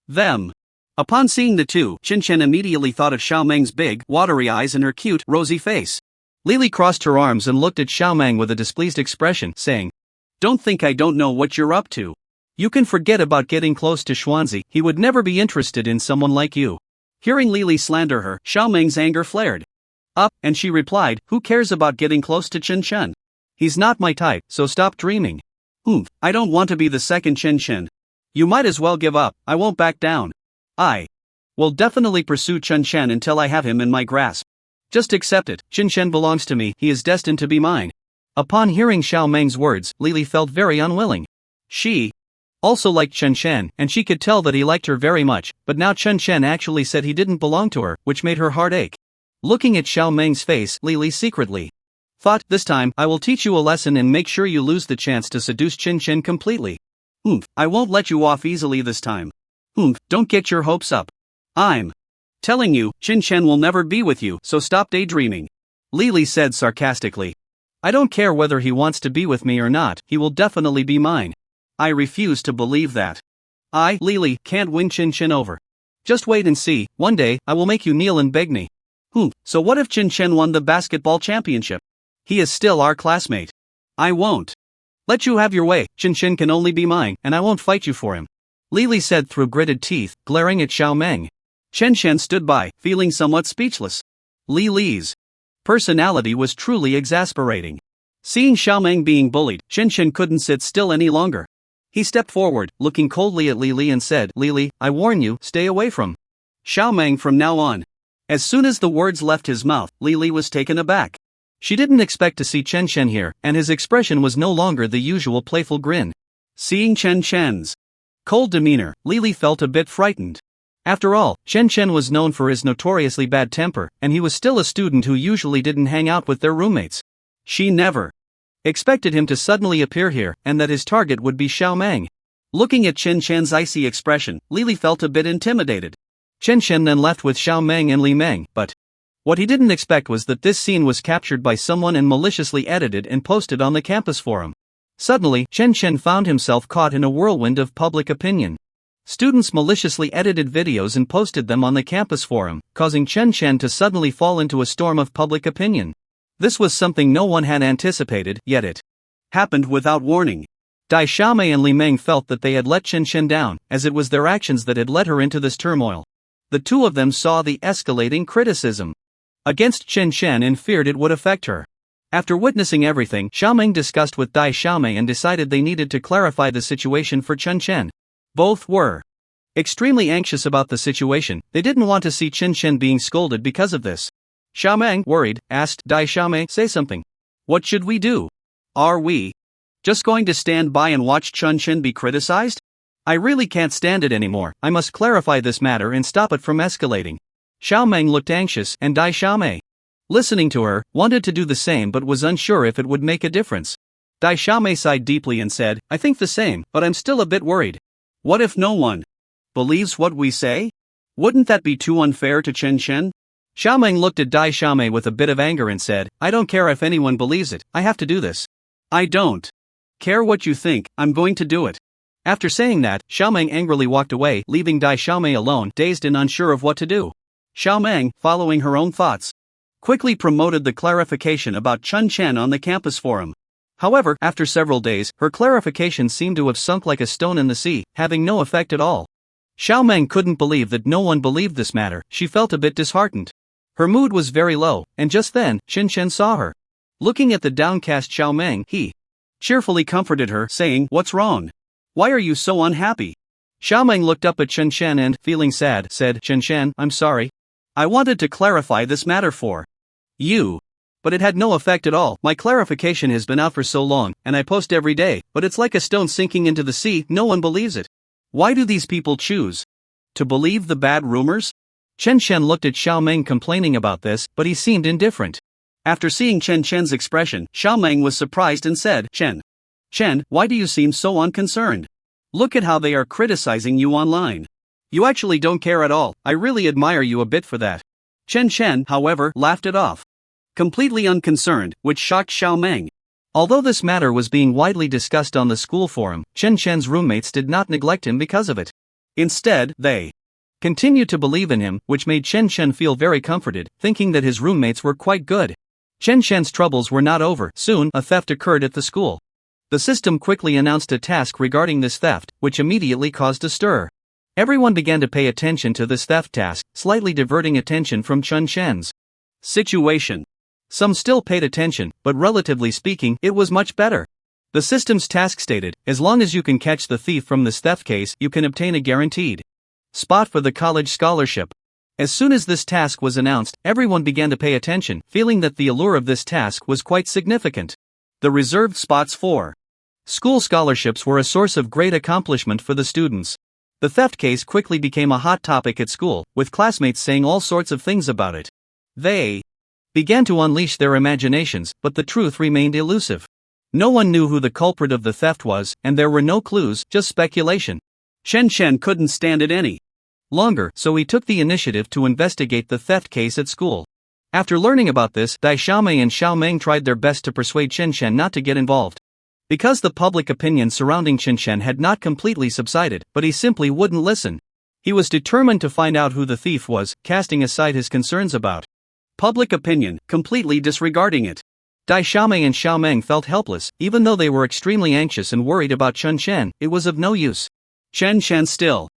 them. Upon seeing the two, Chen immediately thought of Xiaomeng's big, watery eyes and her cute, rosy face. Li crossed her arms and looked at Xiaomeng with a displeased expression, saying, "Don't think I don't know what you're up to. You can forget about getting close to Xuanzi, he would never be interested in someone like you." Hearing Li slander her, Xiaomeng's anger flared up, and she replied, "Who cares about getting close to Chen? He's not my type, so stop dreaming." I don't want to be the second Chen. You might as well give up, I won't back down. I will definitely pursue Chen until I have him in my grasp. Just accept it, Chen belongs to me, he is destined to be mine. Upon hearing Xiaomeng's words, Li felt very unwilling. She also liked Chen, and she could tell that he liked her very much, but now Chen actually said he didn't belong to her, which made her heart ache. Looking at Xiaomeng's face, Li secretly thought, this time, I will teach you a lesson and make sure you lose the chance to seduce Chen completely. I won't let you off easily this time. Don't get your hopes up. I'm telling you, Chen will never be with you, so stop daydreaming. Li said sarcastically. I don't care whether he wants to be with me or not, he will definitely be mine. I refuse to believe that. I, Li, can't win Chen over. Just wait and see, one day, I will make you kneel and beg me. So what if Chen won the basketball championship? He is still our classmate. I won't let you have your way, Chen can only be mine, and I won't fight you for him. Li said through gritted teeth, glaring at Xiaomeng. Chen stood by, feeling somewhat speechless. Li's personality was truly exasperating. Seeing Xiaomeng being bullied, Chen couldn't sit still any longer. He stepped forward, looking coldly at Li and said, Li, I warn you, stay away from Xiaomeng from now on. As soon as the words left his mouth, Li was taken aback. She didn't expect to see Chen here, and his expression was no longer the usual playful grin. Seeing Chen's cold demeanor, Li felt a bit frightened. After all, Chen was known for his notoriously bad temper, and he was still a student who usually didn't hang out with their roommates. She never expected him to suddenly appear here, and that his target would be Xiaomeng. Looking at Chen's icy expression, Li felt a bit intimidated. Chen then left with Xiaomeng and Li Meng, but what he didn't expect was that this scene was captured by someone and maliciously edited and posted on the campus forum. Suddenly, Chen found himself caught in a whirlwind of public opinion. Students maliciously edited videos and posted them on the campus forum, causing Chen to suddenly fall into a storm of public opinion. This was something no one had anticipated, yet it happened without warning. Dai Xiaomei and Li Meng felt that they had let Chen down, as it was their actions that had led her into this turmoil. The two of them saw the escalating criticism against Chen and feared it would affect her. After witnessing everything, Xiaomeng discussed with Dai Xiaomei and decided they needed to clarify the situation for Chen. Both were extremely anxious about the situation, they didn't want to see Chen being scolded because of this. Xiaomeng, worried, asked Dai Xiaomei, say something. What should we do? Are we just going to stand by and watch Chen be criticized? I really can't stand it anymore, I must clarify this matter and stop it from escalating. Xiaomeng looked anxious, and Dai Xiaomei, listening to her, wanted to do the same but was unsure if it would make a difference. Dai Xiaomei sighed deeply and said, I think the same, but I'm still a bit worried. What if no one believes what we say? Wouldn't that be too unfair to Chen? Xiaomeng looked at Dai Xiaomei with a bit of anger and said, I don't care if anyone believes it, I have to do this. I don't care what you think, I'm going to do it. After saying that, Xiaomeng angrily walked away, leaving Dai Xiaomei alone, dazed and unsure of what to do. Xiaomeng, following her own thoughts, quickly promoted the clarification about Chen on the campus forum. However, after several days, her clarification seemed to have sunk like a stone in the sea, having no effect at all. Xiaomeng couldn't believe that no one believed this matter, she felt a bit disheartened. Her mood was very low, and just then, Chen saw her. Looking at the downcast Xiaomeng, he cheerfully comforted her, saying, What's wrong? Why are you so unhappy? Xiaomeng looked up at Chen and, feeling sad, said, Chen, I'm sorry. I wanted to clarify this matter for you. But it had no effect at all. My clarification has been out for so long, and I post every day, but it's like a stone sinking into the sea, no one believes it. Why do these people choose to believe the bad rumors? Chen looked at Xiaomeng complaining about this, but he seemed indifferent. After seeing Chen Chen's expression, Xiao Meng was surprised and said, Chen, why do you seem so unconcerned? Look at how they are criticizing you online. You actually don't care at all. I really admire you a bit for that. Chen Chen, however, laughed it off. Completely unconcerned, which shocked Xiao Meng. Although this matter was being widely discussed on the school forum, Chen Chen's roommates did not neglect him because of it. Instead, they continued to believe in him, which made Chen Chen feel very comforted, thinking that his roommates were quite good. Chen Chen's troubles were not over. Soon, a theft occurred at the school. The system quickly announced a task regarding this theft, which immediately caused a stir. Everyone began to pay attention to this theft task, slightly diverting attention from Chen Chen's situation. Some still paid attention, but relatively speaking, it was much better. The system's task stated, as long as you can catch the thief from this theft case, you can obtain a guaranteed spot for the college scholarship. As soon as this task was announced, everyone began to pay attention, feeling that the allure of this task was quite significant. The reserved spots for school scholarships were a source of great accomplishment for the students. The theft case quickly became a hot topic at school, with classmates saying all sorts of things about it. They began to unleash their imaginations, but the truth remained elusive. No one knew who the culprit of the theft was, and there were no clues, just speculation. Chen Chen couldn't stand it any longer, so he took the initiative to investigate the theft case at school. After learning about this, Dai Xiaomei and Xiao Meng tried their best to persuade Chen Chen not to get involved. Because the public opinion surrounding Chen Chen had not completely subsided, but he simply wouldn't listen. He was determined to find out who the thief was, casting aside his concerns about public opinion, completely disregarding it. Dai Xiaomei and Xiao Meng felt helpless, even though they were extremely anxious and worried about Chen Chen. It was of no use. Chen Chen still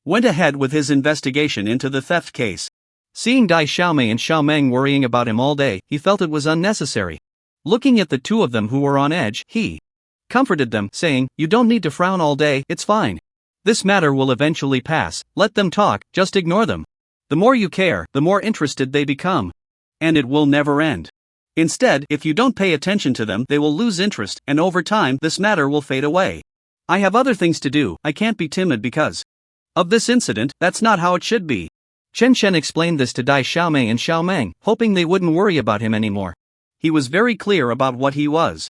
went ahead with his investigation into the theft case. Seeing Dai Xiaomei and Xiao Meng worrying about him all day, he felt it was unnecessary. Looking at the two of them who were on edge, he comforted them, saying, "You don't need to frown all day, it's fine. This matter will eventually pass. Let them talk, just ignore them. The more you care, the more interested they become. And it will never end. Instead, if you don't pay attention to them, they will lose interest, and over time, this matter will fade away. I have other things to do, I can't be timid because of this incident, that's not how it should be." Chen Chen explained this to Dai Xiaomei and Xiao Meng, hoping they wouldn't worry about him anymore. He was very clear about what he was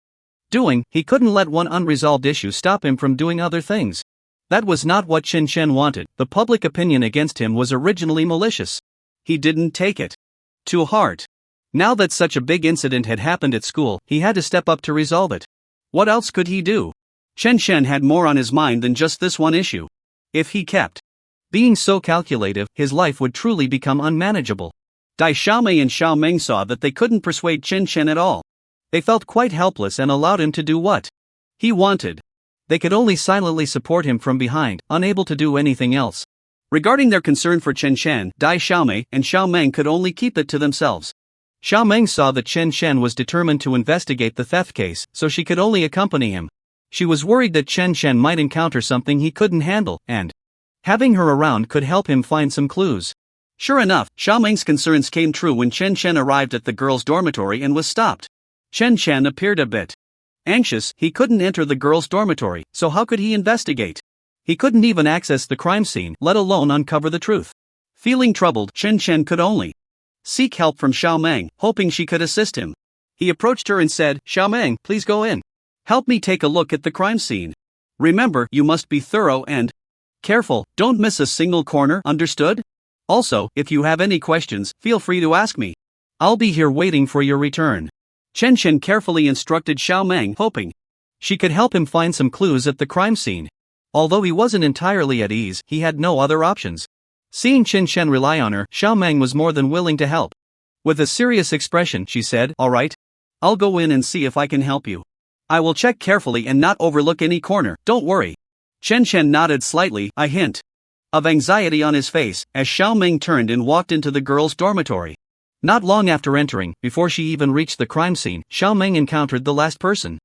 doing. He couldn't let one unresolved issue stop him from doing other things. That was not what Chen Chen wanted. The public opinion against him was originally malicious. He didn't take it to heart. Now that such a big incident had happened at school, he had to step up to resolve it. What else could he do? Chen Chen had more on his mind than just this one issue. If he kept being so calculative, his life would truly become unmanageable. Dai Xiaomei and Xiao Meng saw that they couldn't persuade Chen Chen at all. They felt quite helpless and allowed him to do what he wanted. They could only silently support him from behind, unable to do anything else. Regarding their concern for Chen Chen, Dai Xiaomei and Xiao Meng could only keep it to themselves. Xiao Meng saw that Chen Chen was determined to investigate the theft case, so she could only accompany him. She was worried that Chen Chen might encounter something he couldn't handle, and having her around could help him find some clues. Sure enough, Xiao Meng's concerns came true when Chen Chen arrived at the girls' dormitory and was stopped. Chen Chen appeared a bit anxious. He couldn't enter the girls' dormitory, so how could he investigate? He couldn't even access the crime scene, let alone uncover the truth. Feeling troubled, Chen Chen could only seek help from Xiao Meng, hoping she could assist him. He approached her and said, "Xiao Meng, please go in. Help me take a look at the crime scene. Remember, you must be thorough and careful, don't miss a single corner, understood? Also, if you have any questions, feel free to ask me. I'll be here waiting for your return." Chen Chen carefully instructed Xiao Meng, hoping she could help him find some clues at the crime scene. Although he wasn't entirely at ease, he had no other options. Seeing Chen Chen rely on her, Xiao Meng was more than willing to help. With a serious expression, she said, "All right. I'll go in and see if I can help you. I will check carefully and not overlook any corner, don't worry." Chen Chen nodded slightly, a hint of anxiety on his face, as Xiao Meng turned and walked into the girls' dormitory. Not long after entering, before she even reached the crime scene, Xiao Meng encountered the last person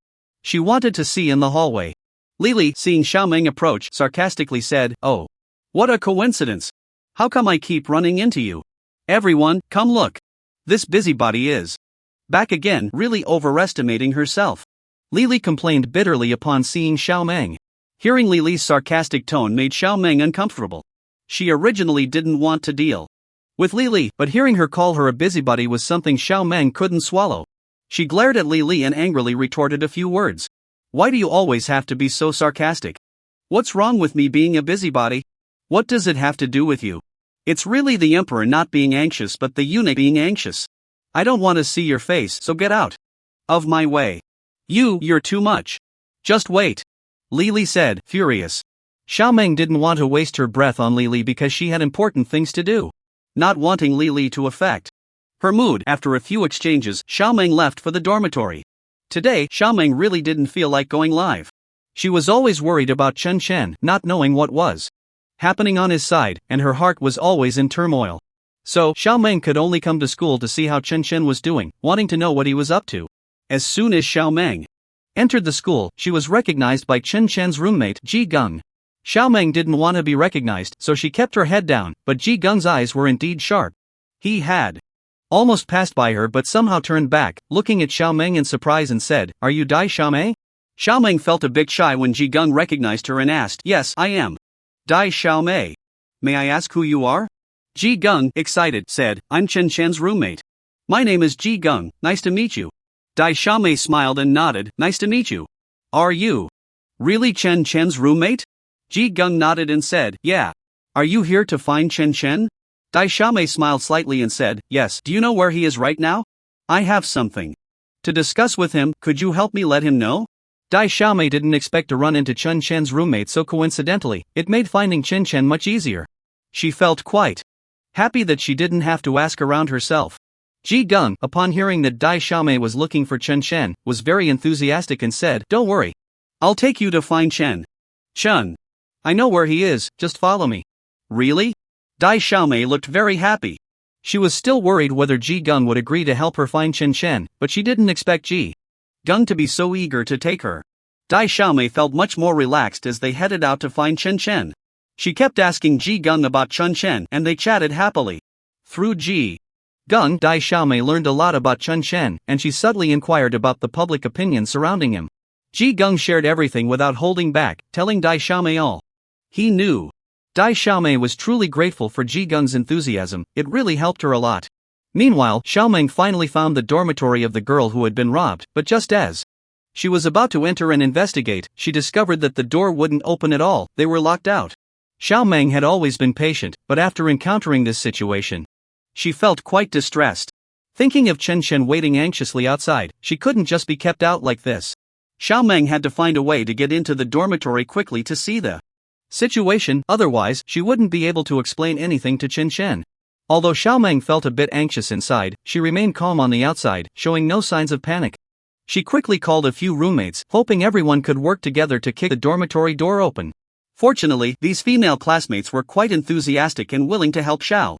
she wanted to see in the hallway. Lily, seeing Xiao Meng approach, sarcastically said, "Oh, what a coincidence. How come I keep running into you? Everyone, come look. This busybody is back again, really overestimating herself." Lily complained bitterly upon seeing Xiao Meng. Hearing Lily's sarcastic tone made Xiao Meng uncomfortable. She originally didn't want to deal with Li, but hearing her call her a busybody was something Xiao Meng couldn't swallow. She glared at Li and angrily retorted a few words. Why do you always have to be so sarcastic? What's wrong with me being a busybody? What does it have to do with you? It's really the emperor not being anxious but the eunuch being anxious. I don't want to see your face, so get out of my way. You're too much. Just wait. Li said, furious. Xiao Meng didn't want to waste her breath on Li because she had important things to do. Not wanting Li to affect her mood, after a few exchanges, Xiao Meng left for the dormitory. Today, Xiao Meng really didn't feel like going live. She was always worried about Chen Chen, not knowing what was happening on his side, and her heart was always in turmoil. So, Xiao Meng could only come to school to see how Chen Chen was doing, wanting to know what he was up to. As soon as Xiao Meng entered the school, she was recognized by Chen Chen's roommate, Ji Gung. Xiao Meng didn't want to be recognized, so she kept her head down, but Ji Gung's eyes were indeed sharp. He had almost passed by her but somehow turned back, looking at Xiao Meng in surprise and said, "Are you Dai Xiaomei?" Xiao Meng felt a bit shy when Ji Gung recognized her and asked, "Yes, I am Dai Xiaomei. May I ask who you are?" Ji Gung, excited, said, "I'm Chen Chen's roommate. My name is Ji Gung, nice to meet you." Dai Xiaomei smiled and nodded, "Nice to meet you. Are you really Chen Chen's roommate?" Ji Gung nodded and said, "Yeah. Are you here to find Chen Chen?" Dai Xiaomei smiled slightly and said, "Yes. Do you know where he is right now? I have something to discuss with him, could you help me let him know?" Dai Xiaomei didn't expect to run into Chen Chen's roommate so coincidentally, it made finding Chen Chen much easier. She felt quite happy that she didn't have to ask around herself. Ji Gung, upon hearing that Dai Xiaomei was looking for Chen Chen, was very enthusiastic and said, "Don't worry. I'll take you to find Chen Chen. I know where he is, just follow me." Really? Dai Xiaomei looked very happy. She was still worried whether Ji Gung would agree to help her find Chen Chen, but she didn't expect Ji Gung to be so eager to take her. Dai Xiaomei felt much more relaxed as they headed out to find Chen Chen. She kept asking Ji Gung about Chen Chen and they chatted happily. Through Ji Gung, Dai Xiaomei learned a lot about Chen Chen, and she subtly inquired about the public opinion surrounding him. Ji Gung shared everything without holding back, telling Dai Xiaomei all he knew. Dai Xiaomei was truly grateful for Ji Gung's enthusiasm, it really helped her a lot. Meanwhile, Xiao Meng finally found the dormitory of the girl who had been robbed, but just as she was about to enter and investigate, she discovered that the door wouldn't open at all, they were locked out. Xiao Meng had always been patient, but after encountering this situation, she felt quite distressed. Thinking of Chen Chen waiting anxiously outside, she couldn't just be kept out like this. Xiao Meng had to find a way to get into the dormitory quickly to see the situation, otherwise, she wouldn't be able to explain anything to Chen Chen. Although Xiao Meng felt a bit anxious inside, she remained calm on the outside, showing no signs of panic. She quickly called a few roommates, hoping everyone could work together to kick the dormitory door open. Fortunately, these female classmates were quite enthusiastic and willing to help Xiao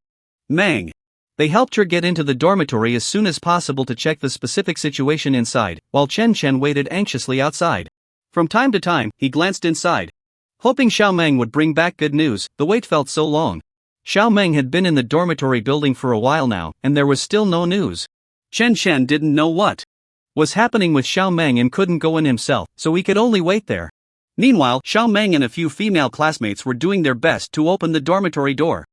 Meng. They helped her get into the dormitory as soon as possible to check the specific situation inside, while Chen Chen waited anxiously outside. From time to time, he glanced inside, hoping Xiao Meng would bring back good news. The wait felt so long. Xiao Meng had been in the dormitory building for a while now, and there was still no news. Chen Chen didn't know what was happening with Xiao Meng and couldn't go in himself, so he could only wait there. Meanwhile, Xiao Meng and a few female classmates were doing their best to open the dormitory door.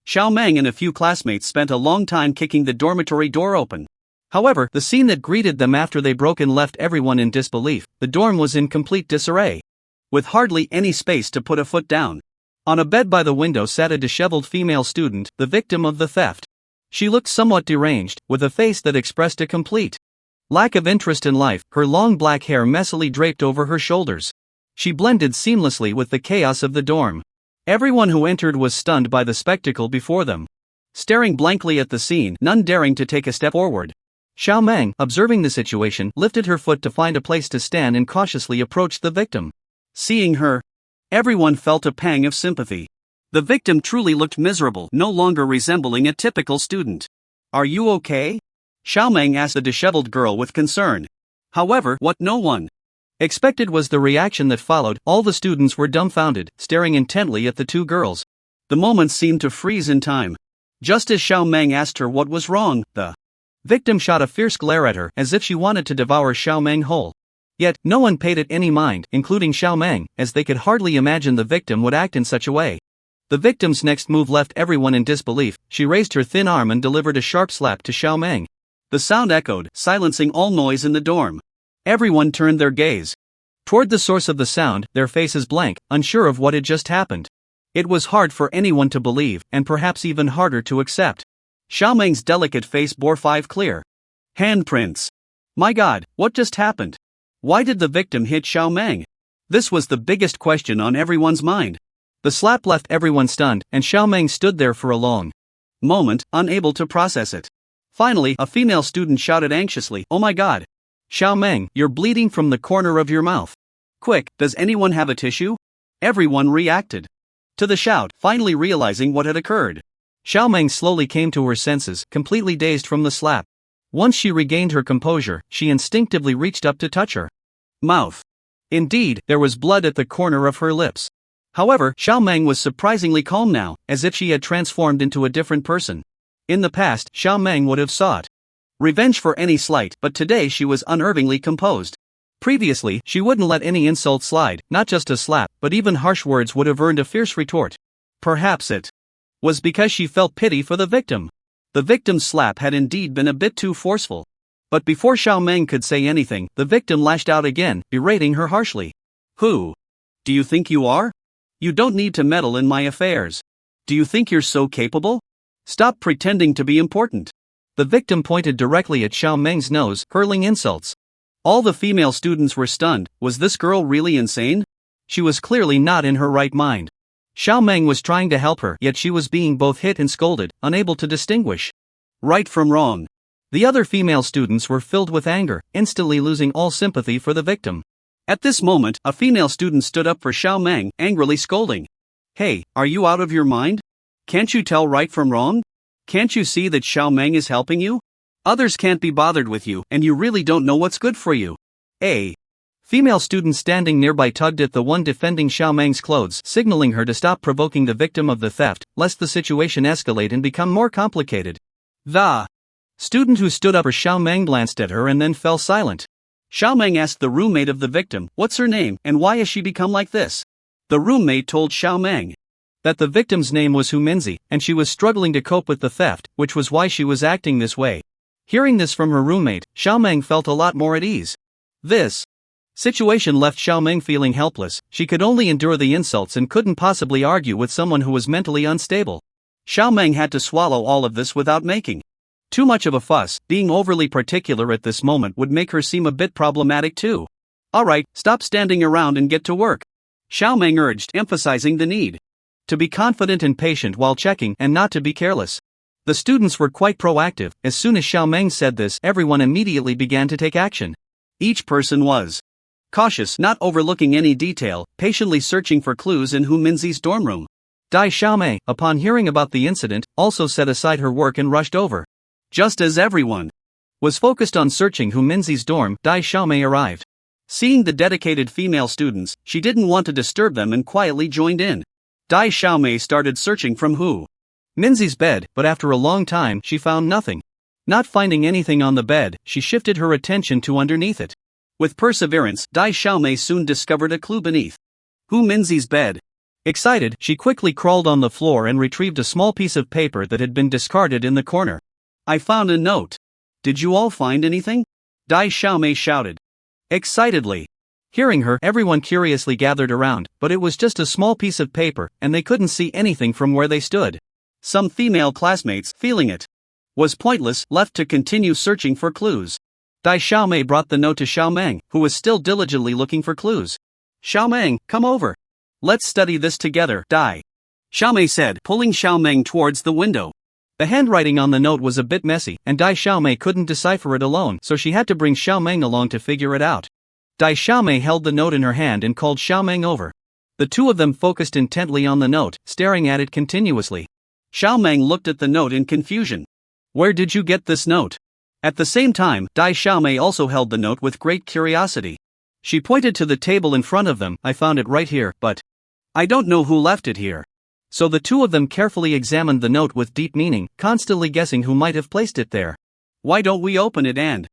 Xiao Meng and a few classmates spent a long time kicking the dormitory door open. However, the scene that greeted them after they broke in left everyone in disbelief. The dorm was in complete disarray, with hardly any space to put a foot down. On a bed by the window sat a disheveled female student, the victim of the theft. She looked somewhat deranged, with a face that expressed a complete lack of interest in life, her long black hair messily draped over her shoulders. She blended seamlessly with the chaos of the dorm. Everyone who entered was stunned by the spectacle before them, staring blankly at the scene, none daring to take a step forward. Xiao Meng, observing the situation, lifted her foot to find a place to stand and cautiously approached the victim. Seeing her, everyone felt a pang of sympathy. The victim truly looked miserable, no longer resembling a typical student. "Are you okay?" Xiao Meng asked the disheveled girl with concern. However, what no one expected was the reaction that followed. All the students were dumbfounded, staring intently at the two girls. The moment seemed to freeze in time. Just as Xiao Meng asked her what was wrong, the victim shot a fierce glare at her, as if she wanted to devour Xiao Meng whole. Yet, no one paid it any mind, including Xiao Meng, as they could hardly imagine the victim would act in such a way. The victim's next move left everyone in disbelief. She raised her thin arm and delivered a sharp slap to Xiao Meng. The sound echoed, silencing all noise in the dorm. Everyone turned their gaze toward the source of the sound, their faces blank, unsure of what had just happened. It was hard for anyone to believe, and perhaps even harder to accept. Xiao Meng's delicate face bore 5 clear handprints. My God, what just happened? Why did the victim hit Xiao Meng? This was the biggest question on everyone's mind. The slap left everyone stunned, and Xiao Meng stood there for a long moment, unable to process it. Finally, a female student shouted anxiously, "Oh my God! Xiao Meng, you're bleeding from the corner of your mouth. Quick, does anyone have a tissue?" Everyone reacted to the shout, finally realizing what had occurred. Xiao Meng slowly came to her senses, completely dazed from the slap. Once she regained her composure, she instinctively reached up to touch her mouth. Indeed, there was blood at the corner of her lips. However, Xiao Meng was surprisingly calm now, as if she had transformed into a different person. In the past, Xiao Meng would have sought revenge for any slight, but today she was unnervingly composed. Previously, she wouldn't let any insult slide, not just a slap, but even harsh words would have earned a fierce retort. Perhaps it was because she felt pity for the victim. The victim's slap had indeed been a bit too forceful. But before Xiao Meng could say anything, the victim lashed out again, berating her harshly. "Who do you think you are? You don't need to meddle in my affairs. Do you think you're so capable? Stop pretending to be important." The victim pointed directly at Xiao Meng's nose, hurling insults. All the female students were stunned. Was this girl really insane? She was clearly not in her right mind. Xiao Meng was trying to help her, yet she was being both hit and scolded, unable to distinguish right from wrong. The other female students were filled with anger, instantly losing all sympathy for the victim. At this moment, a female student stood up for Xiao Meng, angrily scolding. "Hey, are you out of your mind? Can't you tell right from wrong? Can't you see that Xiao Meng is helping you? Others can't be bothered with you, and you really don't know what's good for you." A female student standing nearby tugged at the one defending Xiao Meng's clothes, signaling her to stop provoking the victim of the theft, lest the situation escalate and become more complicated. The student who stood up for Xiao Meng glanced at her and then fell silent. Xiao Meng asked the roommate of the victim, "What's her name, and why has she become like this?" The roommate told Xiao Meng that the victim's name was Hu Minzi, and she was struggling to cope with the theft, which was why she was acting this way. Hearing this from her roommate, Xiao Meng felt a lot more at ease. This situation left Xiao Meng feeling helpless. She could only endure the insults and couldn't possibly argue with someone who was mentally unstable. Xiao Meng had to swallow all of this without making too much of a fuss. Being overly particular at this moment would make her seem a bit problematic too. "Alright, stop standing around and get to work," Xiao Meng urged, emphasizing the need to be confident and patient while checking and not to be careless. The students were quite proactive. As soon as Xiao Meng said this, everyone immediately began to take action. Each person was cautious, not overlooking any detail, patiently searching for clues in Hu Minzi's dorm room. Dai Xiaomei, upon hearing about the incident, also set aside her work and rushed over. Just as everyone was focused on searching Hu Minzi's dorm, Dai Xiaomei arrived. Seeing the dedicated female students, she didn't want to disturb them and quietly joined in. Dai Xiaomei started searching from Hu Minzi's bed, but after a long time she found nothing. Not finding anything on the bed, she shifted her attention to underneath it. With perseverance, Dai Xiaomei soon discovered a clue beneath Hu Minzi's bed. Excited, she quickly crawled on the floor and retrieved a small piece of paper that had been discarded in the corner. "I found a note. Did you all find anything?" Dai Xiaomei shouted excitedly. Hearing her, everyone curiously gathered around, but it was just a small piece of paper, and they couldn't see anything from where they stood. Some female classmates, feeling it was pointless, left to continue searching for clues. Dai Xiaomei brought the note to Xiao Meng, who was still diligently looking for clues. "Xiao Meng, come over. Let's study this together," Dai Xiaomei said, pulling Xiao Meng towards the window. The handwriting on the note was a bit messy, and Dai Xiaomei couldn't decipher it alone, so she had to bring Xiao Meng along to figure it out. Dai Xiaomei held the note in her hand and called Xiao Meng over. The two of them focused intently on the note, staring at it continuously. Xiao Meng looked at the note in confusion. "Where did you get this note?" At the same time, Dai Xiaomei also held the note with great curiosity. She pointed to the table in front of them. "I found it right here, but I don't know who left it here." So the two of them carefully examined the note with deep meaning, constantly guessing who might have placed it there. "Why don't we open it and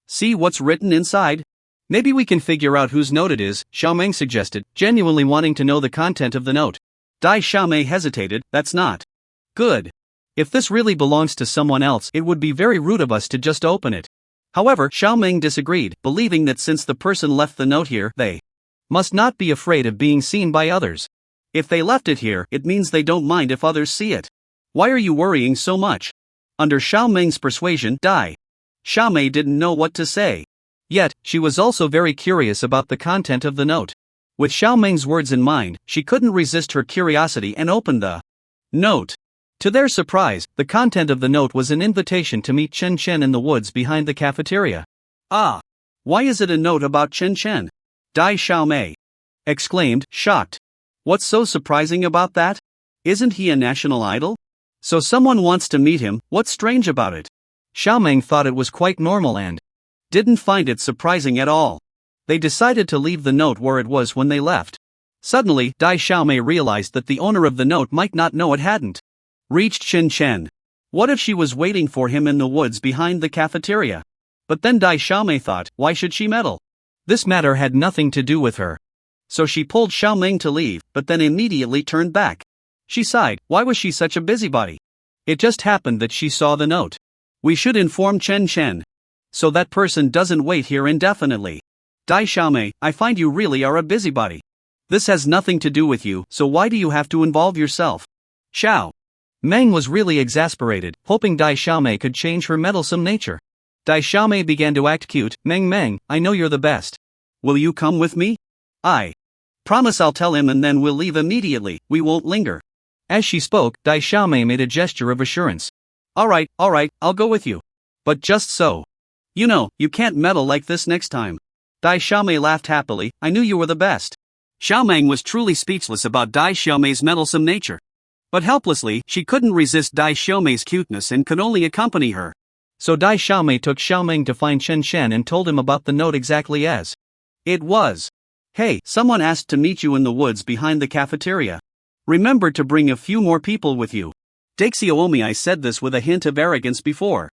see what's written inside? Maybe we can figure out whose note it is," Xiao Meng suggested, genuinely wanting to know the content of the note. Dai Xiaomei hesitated. That's not good. If this really belongs to someone else, it would be very rude of us to just open it. However, Xiaoming disagreed, believing that since the person left the note here, they must not be afraid of being seen by others. If they left it here, it means they don't mind if others see it. Why are you worrying so much? Under Xiaoming's persuasion, Dai Xiaomei didn't know what to say. Yet, she was also very curious about the content of the note. With Xiaoming's words in mind, she couldn't resist her curiosity and opened the note. To their surprise, the content of the note was an invitation to meet Chen Chen in the woods behind the cafeteria. Ah! Why is it a note about Chen Chen? Dai Xiaomei exclaimed, shocked. What's so surprising about that? Isn't he a national idol? So someone wants to meet him, what's strange about it? Xiaoming thought it was quite normal and didn't find it surprising at all. They decided to leave the note where it was when they left. Suddenly, Dai Xiaomei realized that the owner of the note might not know it hadn't reached Chen Chen. What if she was waiting for him in the woods behind the cafeteria? But then Dai Xiaomei thought, why should she meddle? This matter had nothing to do with her. So she pulled Xiaoming to leave, but then immediately turned back. She sighed, why was she such a busybody? It just happened that she saw the note. We should inform Chen Chen, so that person doesn't wait here indefinitely. Dai Xiaomei, I find you really are a busybody. This has nothing to do with you, so why do you have to involve yourself? Xiao Meng was really exasperated, hoping Dai Xiaomei could change her meddlesome nature. Dai Xiaomei began to act cute. Meng, I know you're the best. Will you come with me? I promise I'll tell him and then we'll leave immediately, we won't linger. As she spoke, Dai Xiaomei made a gesture of assurance. Alright, I'll go with you. But just so. You know, you can't meddle like this next time. Dai Xiaomei laughed happily, I knew you were the best. Xiaoming was truly speechless about Dai Xiaomei's meddlesome nature. But helplessly, she couldn't resist Dai Xiaomei's cuteness and could only accompany her. So Dai Xiaomei took Xiaoming to find Chen Chen and told him about the note exactly as it was. Hey, someone asked to meet you in the woods behind the cafeteria. Remember to bring a few more people with you. Daixiomi said this with a hint of arrogance before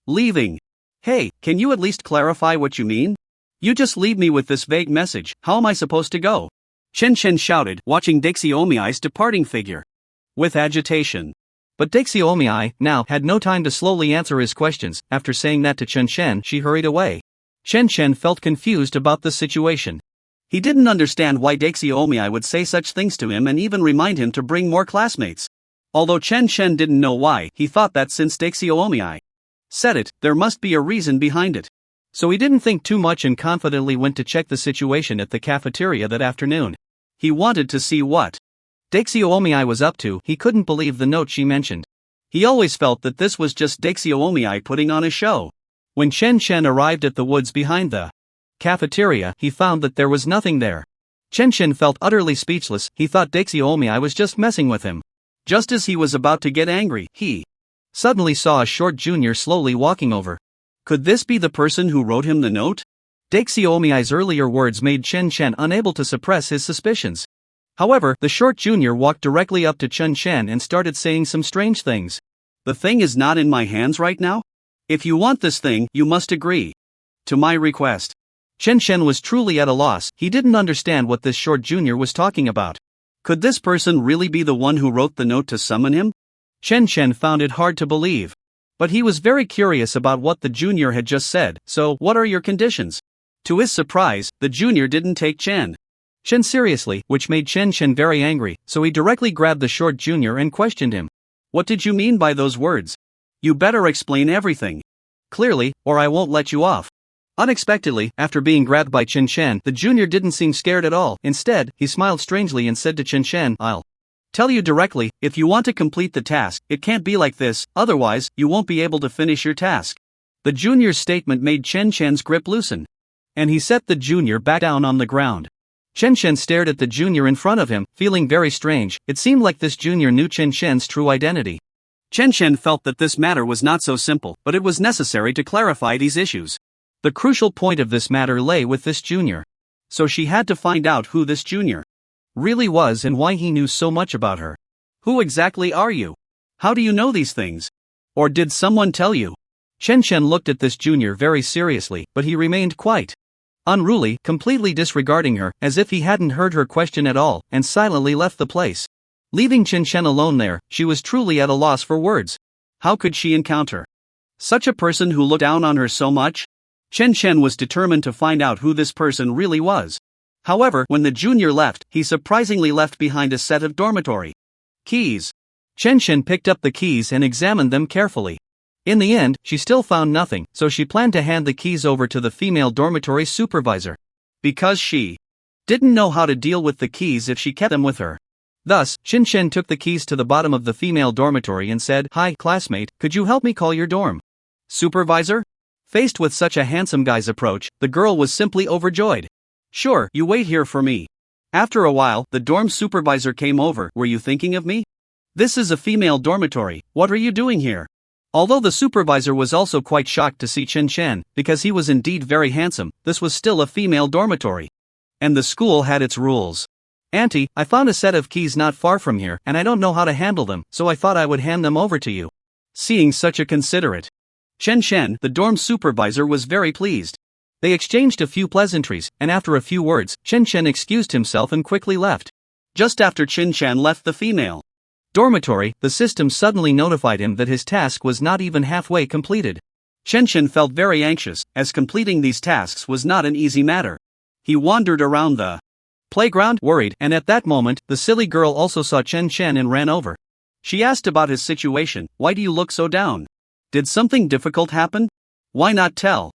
leaving. Hey, can you at least clarify what you mean? You just leave me with this vague message, how am I supposed to go? Chen Chen shouted, watching Daixiomi's departing figure with agitation. But Daixiomi now had no time to slowly answer his questions. After saying that to Chen Chen, she hurried away. Chen Chen felt confused about the situation. He didn't understand why Daixiomi would say such things to him and even remind him to bring more classmates. Although Chen Chen didn't know why, he thought that since Daixiomi said it, there must be a reason behind it. So he didn't think too much and confidently went to check the situation at the cafeteria that afternoon. He wanted to see what Daixiomi was up to. He couldn't believe the note she mentioned. He always felt that this was just Daixiomi putting on a show. When Chen Chen arrived at the woods behind the cafeteria, he found that there was nothing there. Chen Chen felt utterly speechless. He thought Daixiomi was just messing with him. Just as he was about to get angry, he suddenly saw a short junior slowly walking over. Could this be the person who wrote him the note? Daixiomi's earlier words made Chen Chen unable to suppress his suspicions. However, the short junior walked directly up to Chen Chen and started saying some strange things. The thing is not in my hands right now? If you want this thing, you must agree to my request. Chen Chen was truly at a loss. He didn't understand what this short junior was talking about. Could this person really be the one who wrote the note to summon him? Chen Chen found it hard to believe. But he was very curious about what the junior had just said. So, what are your conditions? To his surprise, the junior didn't take Chen seriously, which made Chen Chen very angry, so he directly grabbed the short junior and questioned him. What did you mean by those words? You better explain everything clearly, or I won't let you off. Unexpectedly, after being grabbed by Chen Chen, the junior didn't seem scared at all. Instead, he smiled strangely and said to Chen Chen, I'll tell you directly, if you want to complete the task, it can't be like this, otherwise, you won't be able to finish your task. The junior's statement made Chen Chen's grip loosen, and he set the junior back down on the ground. Chen Chen stared at the junior in front of him, feeling very strange. It seemed like this junior knew Chen Chen's true identity. Chen Chen felt that this matter was not so simple, but it was necessary to clarify these issues. The crucial point of this matter lay with this junior. So she had to find out who this junior really was and why he knew so much about her. Who exactly are you? How do you know these things? Or did someone tell you? Chen Chen looked at this junior very seriously, but he remained quite unruly, completely disregarding her, as if he hadn't heard her question at all, and silently left the place. Leaving Chen Chen alone there, she was truly at a loss for words. How could she encounter such a person who looked down on her so much? Chen Chen was determined to find out who this person really was. However, when the junior left, he surprisingly left behind a set of dormitory keys. Chen Chen picked up the keys and examined them carefully. In the end, she still found nothing, so she planned to hand the keys over to the female dormitory supervisor. Because she didn't know how to deal with the keys if she kept them with her. Thus, Chen Chen took the keys to the bottom of the female dormitory and said, "Hi, classmate, could you help me call your dorm supervisor?" Faced with such a handsome guy's approach, the girl was simply overjoyed. "Sure, you wait here for me." After a while, the dorm supervisor came over. "Were you thinking of me? This is a female dormitory, what are you doing here?" Although the supervisor was also quite shocked to see Chen Chen, because he was indeed very handsome, this was still a female dormitory. And the school had its rules. "Auntie, I found a set of keys not far from here, and I don't know how to handle them, so I thought I would hand them over to you." Seeing such a considerate Chen Chen, the dorm supervisor was very pleased. They exchanged a few pleasantries, and after a few words, Chen Chen excused himself and quickly left. Just after Chen Chen left the female dormitory, the system suddenly notified him that his task was not even halfway completed. Chen Chen felt very anxious, as completing these tasks was not an easy matter. He wandered around the playground, worried, and at that moment, the silly girl also saw Chen Chen and ran over. She asked about his situation. "Why do you look so down? Did something difficult happen? Why not tell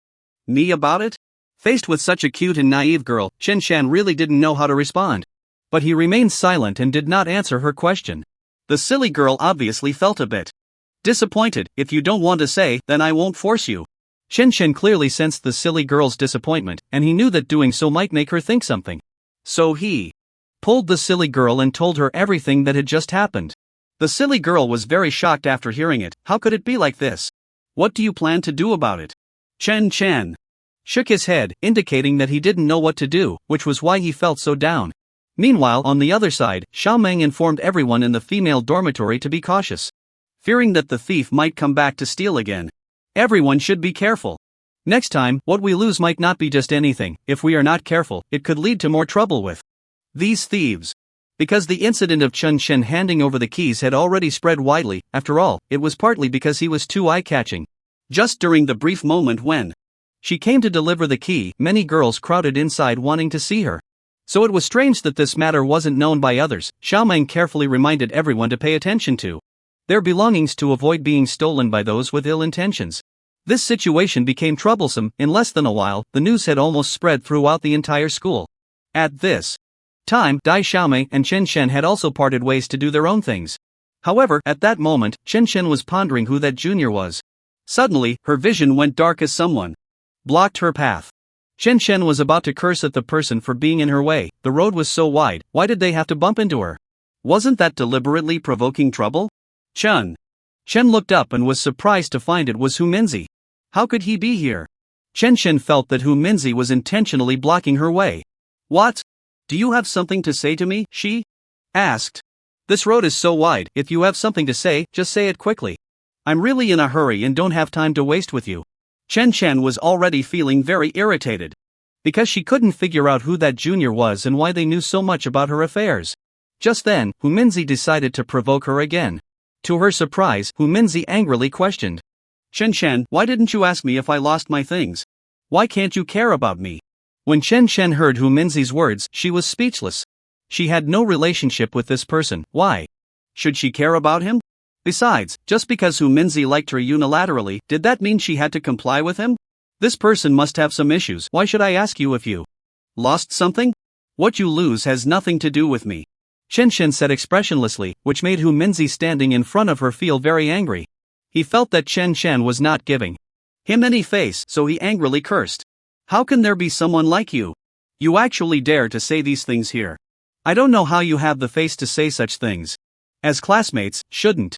me about it?" Faced with such a cute and naive girl, Chen Chen really didn't know how to respond. But he remained silent and did not answer her question. The silly girl obviously felt a bit disappointed. "If you don't want to say, then I won't force you." Chen Chen clearly sensed the silly girl's disappointment, and he knew that doing so might make her think something. So he pulled the silly girl and told her everything that had just happened. The silly girl was very shocked after hearing it. How could it be like this? "What do you plan to do about it?" Chen Chen shook his head, indicating that he didn't know what to do, which was why he felt so down. Meanwhile, on the other side, Xiao Meng informed everyone in the female dormitory to be cautious, fearing that the thief might come back to steal again. Everyone should be careful. Next time, what we lose might not be just anything. If we are not careful, it could lead to more trouble with these thieves. Because the incident of Chen Chen handing over the keys had already spread widely, after all, it was partly because he was too eye-catching. Just during the brief moment when she came to deliver the key, many girls crowded inside wanting to see her. So it was strange that this matter wasn't known by others. Xiao Meng carefully reminded everyone to pay attention to their belongings to avoid being stolen by those with ill intentions. This situation became troublesome. In less than a while, the news had almost spread throughout the entire school. At this time, Dai Xiaomei and Chen Chen had also parted ways to do their own things. However, at that moment, Chen Chen was pondering who that junior was. Suddenly, her vision went dark as someone blocked her path. Chen Chen was about to curse at the person for being in her way. The road was so wide, why did they have to bump into her? Wasn't that deliberately provoking trouble? Chen looked up and was surprised to find it was Hu Minzi. How could he be here? Chen felt that Hu Minzi was intentionally blocking her way. "What? Do you have something to say to me?" she asked. "This road is so wide, if you have something to say, just say it quickly. I'm really in a hurry and don't have time to waste with you." Chen was already feeling very irritated, because she couldn't figure out who that junior was and why they knew so much about her affairs. Just then, Hu Minzi decided to provoke her again. To her surprise, Hu Minzi angrily questioned, Chen, why didn't you ask me if I lost my things? Why can't you care about me?" When Chen heard Hu Minzi's words, she was speechless. She had no relationship with this person. Why should she care about him? Besides, just because Hu Minzi liked her unilaterally, did that mean she had to comply with him? This person must have some issues. Why should I ask you if you lost something? What you lose has nothing to do with me. Chen said expressionlessly, which made Hu Minzi standing in front of her feel very angry. He felt that Chen was not giving him any face, so he angrily cursed. "How can there be someone like you? You actually dare to say these things here. I don't know how you have the face to say such things. As classmates, shouldn't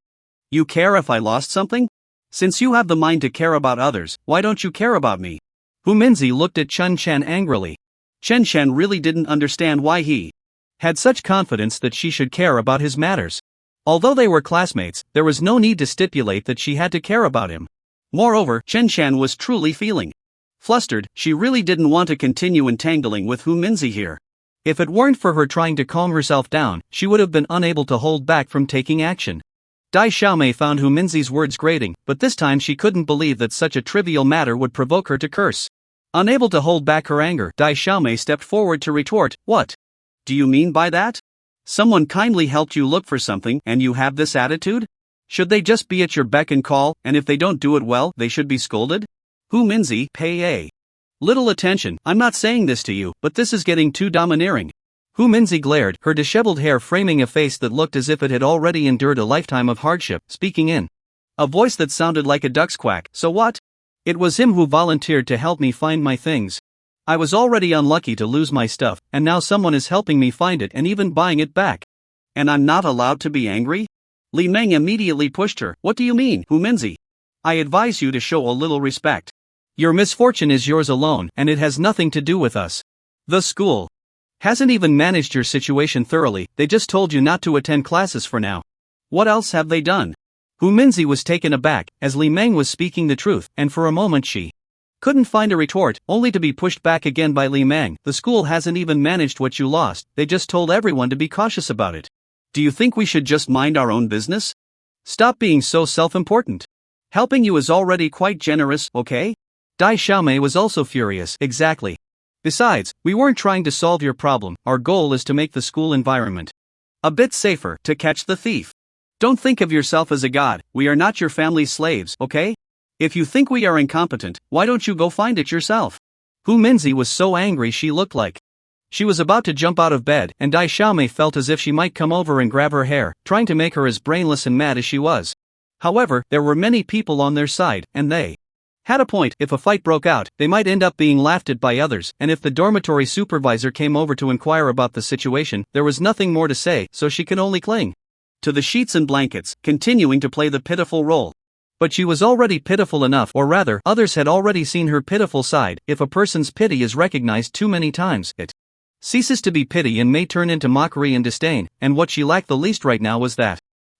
you care if I lost something? Since you have the mind to care about others, why don't you care about me?" Hu Minzi looked at Chen angrily. Chen really didn't understand why he had such confidence that she should care about his matters. Although they were classmates, there was no need to stipulate that she had to care about him. Moreover, Chen was truly feeling flustered. She really didn't want to continue entangling with Hu Minzi here. If it weren't for her trying to calm herself down, she would have been unable to hold back from taking action. Dai Xiaomei found Hu Minzi's words grating, but this time she couldn't believe that such a trivial matter would provoke her to curse. Unable to hold back her anger, Dai Xiaomei stepped forward to retort, "What do you mean by that? Someone kindly helped you look for something and you have this attitude? Should they just be at your beck and call, and if they don't do it well, they should be scolded? Hu Minzi, pay a little attention. I'm not saying this to you, but this is getting too domineering." Hu Minzi glared, her disheveled hair framing a face that looked as if it had already endured a lifetime of hardship, speaking in a voice that sounded like a duck's quack. "So what? It was him who volunteered to help me find my things. I was already unlucky to lose my stuff, and now someone is helping me find it and even buying it back. And I'm not allowed to be angry?" Li Meng immediately pushed her. "What do you mean, Hu Minzi? I advise you to show a little respect. Your misfortune is yours alone, and it has nothing to do with us. The school hasn't even managed your situation thoroughly, they just told you not to attend classes for now. What else have they done?" Hu Minzi was taken aback, as Li Meng was speaking the truth, and for a moment she couldn't find a retort, only to be pushed back again by Li Meng. "The school hasn't even managed what you lost, they just told everyone to be cautious about it. Do you think we should just mind our own business? Stop being so self-important. Helping you is already quite generous, okay?" Dai Xiaomei was also furious. "Exactly. Besides, we weren't trying to solve your problem, our goal is to make the school environment a bit safer, to catch the thief. Don't think of yourself as a god, we are not your family's slaves, okay? If you think we are incompetent, why don't you go find it yourself?" Hu Minzi was so angry she looked like she was about to jump out of bed, and Dai Xiaomei felt as if she might come over and grab her hair, trying to make her as brainless and mad as she was. However, there were many people on their side, and they had a point. If a fight broke out, they might end up being laughed at by others, and if the dormitory supervisor came over to inquire about the situation, there was nothing more to say, so she could only cling to the sheets and blankets, continuing to play the pitiful role. But she was already pitiful enough, or rather, others had already seen her pitiful side. If a person's pity is recognized too many times, it ceases to be pity and may turn into mockery and disdain, and what she lacked the least right now was that.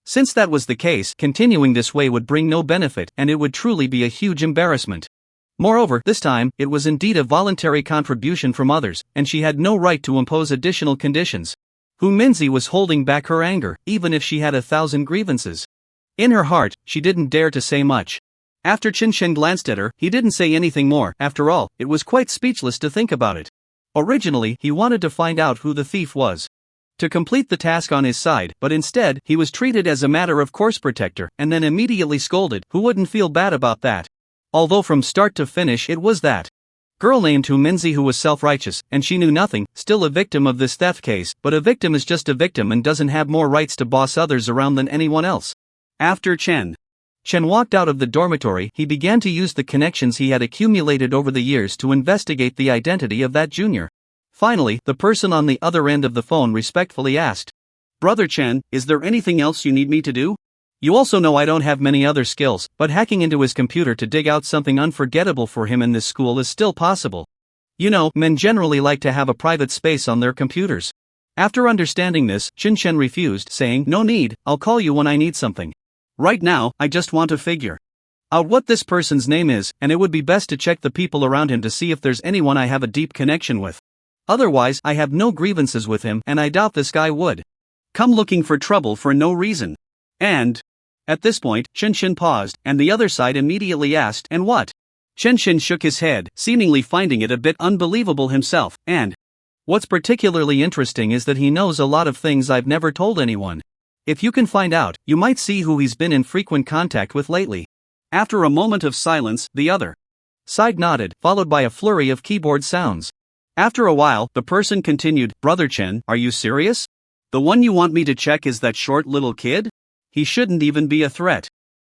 Since that was the case, continuing this way would bring no benefit, and it would truly be a huge embarrassment. Moreover, this time, it was indeed a voluntary contribution from others, and she had no right to impose additional conditions. Hu Minzi was holding back her anger, even if she had 1,000 grievances. In her heart, she didn't dare to say much. After Qin Shen glanced at her, he didn't say anything more. After all, it was quite speechless to think about it. Originally, he wanted to find out who the thief was, to complete the task on his side, but instead, he was treated as a matter of course protector, and then immediately scolded. Who wouldn't feel bad about that? Although from start to finish it was that girl named Hu Minzi who was self-righteous, and she knew nothing, still a victim of this theft case, but a victim is just a victim and doesn't have more rights to boss others around than anyone else. After Chen walked out of the dormitory, he began to use the connections he had accumulated over the years to investigate the identity of that junior. Finally, the person on the other end of the phone respectfully asked, "Brother Chen, is there anything else you need me to do? You also know I don't have many other skills, but hacking into his computer to dig out something unforgettable for him in this school is still possible. You know, men generally like to have a private space on their computers." After understanding this, Qin Shen refused, saying, "No need, I'll call you when I need something. Right now, I just want to figure out what this person's name is, and it would be best to check the people around him to see if there's anyone I have a deep connection with. Otherwise, I have no grievances with him, and I doubt this guy would come looking for trouble for no reason." And at this point, Qin Shen paused, and the other side immediately asked, "And what?" Qin Shen shook his head, seemingly finding it a bit unbelievable himself, and what's particularly interesting is that he knows a lot of things I've never told anyone. If you can find out, you might see who he's been in frequent contact with lately. After a moment of silence, the other side nodded, followed by a flurry of keyboard sounds. After a while, the person continued, "Brother Chen, are you serious? The one you want me to check is that short little kid? He shouldn't even be a threat,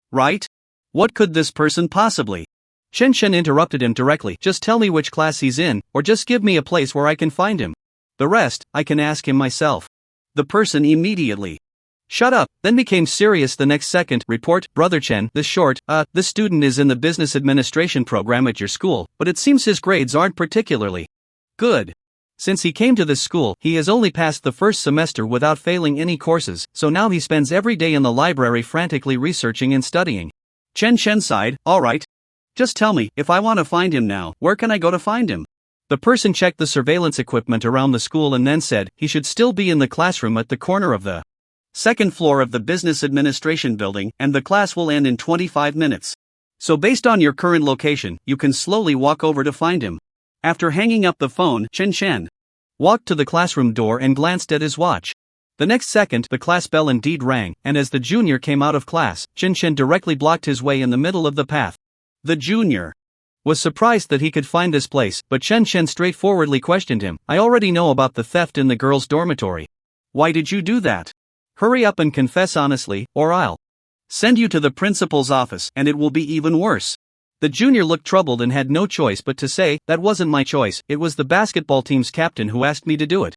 right? What could this person possibly?" Qin Shen interrupted him directly, "Just tell me which class he's in, or just give me a place where I can find him. The rest, I can ask him myself." The person immediately shut up, then became serious the next second. "Report, Brother Chen, this student is in the business administration program at your school, but it seems his grades aren't particularly good. Since he came to this school, he has only passed the first semester without failing any courses, so now he spends every day in the library frantically researching and studying." Chen sighed, "Alright. Just tell me, if I want to find him now, where can I go to find him?" The person checked the surveillance equipment around the school and then said he should still be in the classroom at the corner of the second floor of the business administration building, and the class will end in 25 minutes. So based on your current location, you can slowly walk over to find him. After hanging up the phone, Chen Chen walked to the classroom door and glanced at his watch. The next second, the class bell indeed rang, and as the junior came out of class, Chen Chen directly blocked his way in the middle of the path. The junior was surprised that he could find this place, but Chen Chen straightforwardly questioned him. I already know about the theft in the girls' dormitory. Why did you do that? Hurry up and confess honestly, or I'll send you to the principal's office, and it will be even worse. The junior looked troubled and had no choice but to say, that wasn't my choice, it was the basketball team's captain who asked me to do it.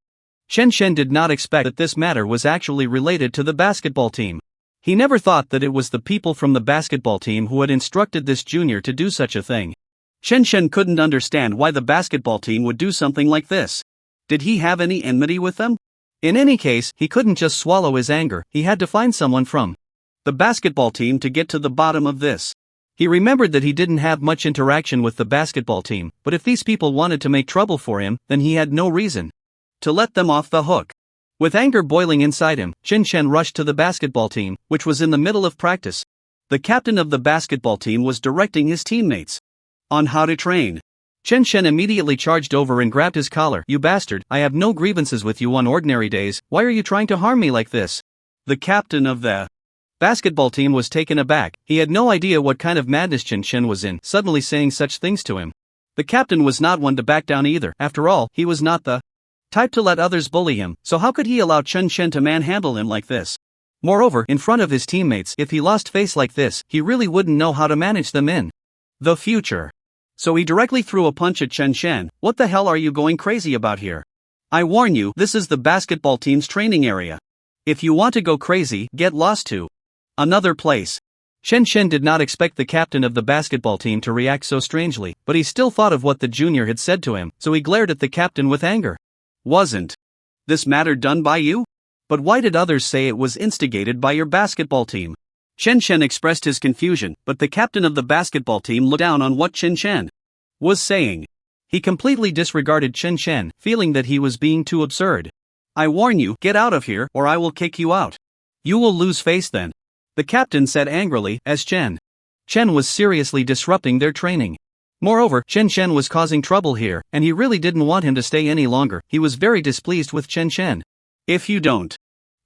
Chen Chen did not expect that this matter was actually related to the basketball team. He never thought that it was the people from the basketball team who had instructed this junior to do such a thing. Chen Chen couldn't understand why the basketball team would do something like this. Did he have any enmity with them? In any case, he couldn't just swallow his anger, he had to find someone from the basketball team to get to the bottom of this. He remembered that he didn't have much interaction with the basketball team, but if these people wanted to make trouble for him, then he had no reason to let them off the hook. With anger boiling inside him, Chen Chen rushed to the basketball team, which was in the middle of practice. The captain of the basketball team was directing his teammates on how to train. Chen Chen immediately charged over and grabbed his collar. You bastard, I have no grievances with you on ordinary days, why are you trying to harm me like this? The captain of the basketball team was taken aback. He had no idea what kind of madness Chen Chen was in, suddenly saying such things to him. The captain was not one to back down either. After all, he was not the type to let others bully him, so how could he allow Chen Chen to manhandle him like this? Moreover, in front of his teammates, if he lost face like this, he really wouldn't know how to manage them in the future. So he directly threw a punch at Chen Chen. What the hell are you going crazy about here? I warn you, this is the basketball team's training area. If you want to go crazy, get lost to another place. Chen Chen did not expect the captain of the basketball team to react so strangely, but he still thought of what the junior had said to him, so he glared at the captain with anger. Wasn't this matter done by you? But why did others say it was instigated by your basketball team? Chen Chen expressed his confusion, but the captain of the basketball team looked down on what Chen Chen was saying. He completely disregarded Chen Chen, feeling that he was being too absurd. I warn you, get out of here, or I will kick you out. You will lose face then, the captain said angrily, as Chen was seriously disrupting their training. Moreover, Chen Chen was causing trouble here, and he really didn't want him to stay any longer. He was very displeased with Chen Chen. If you don't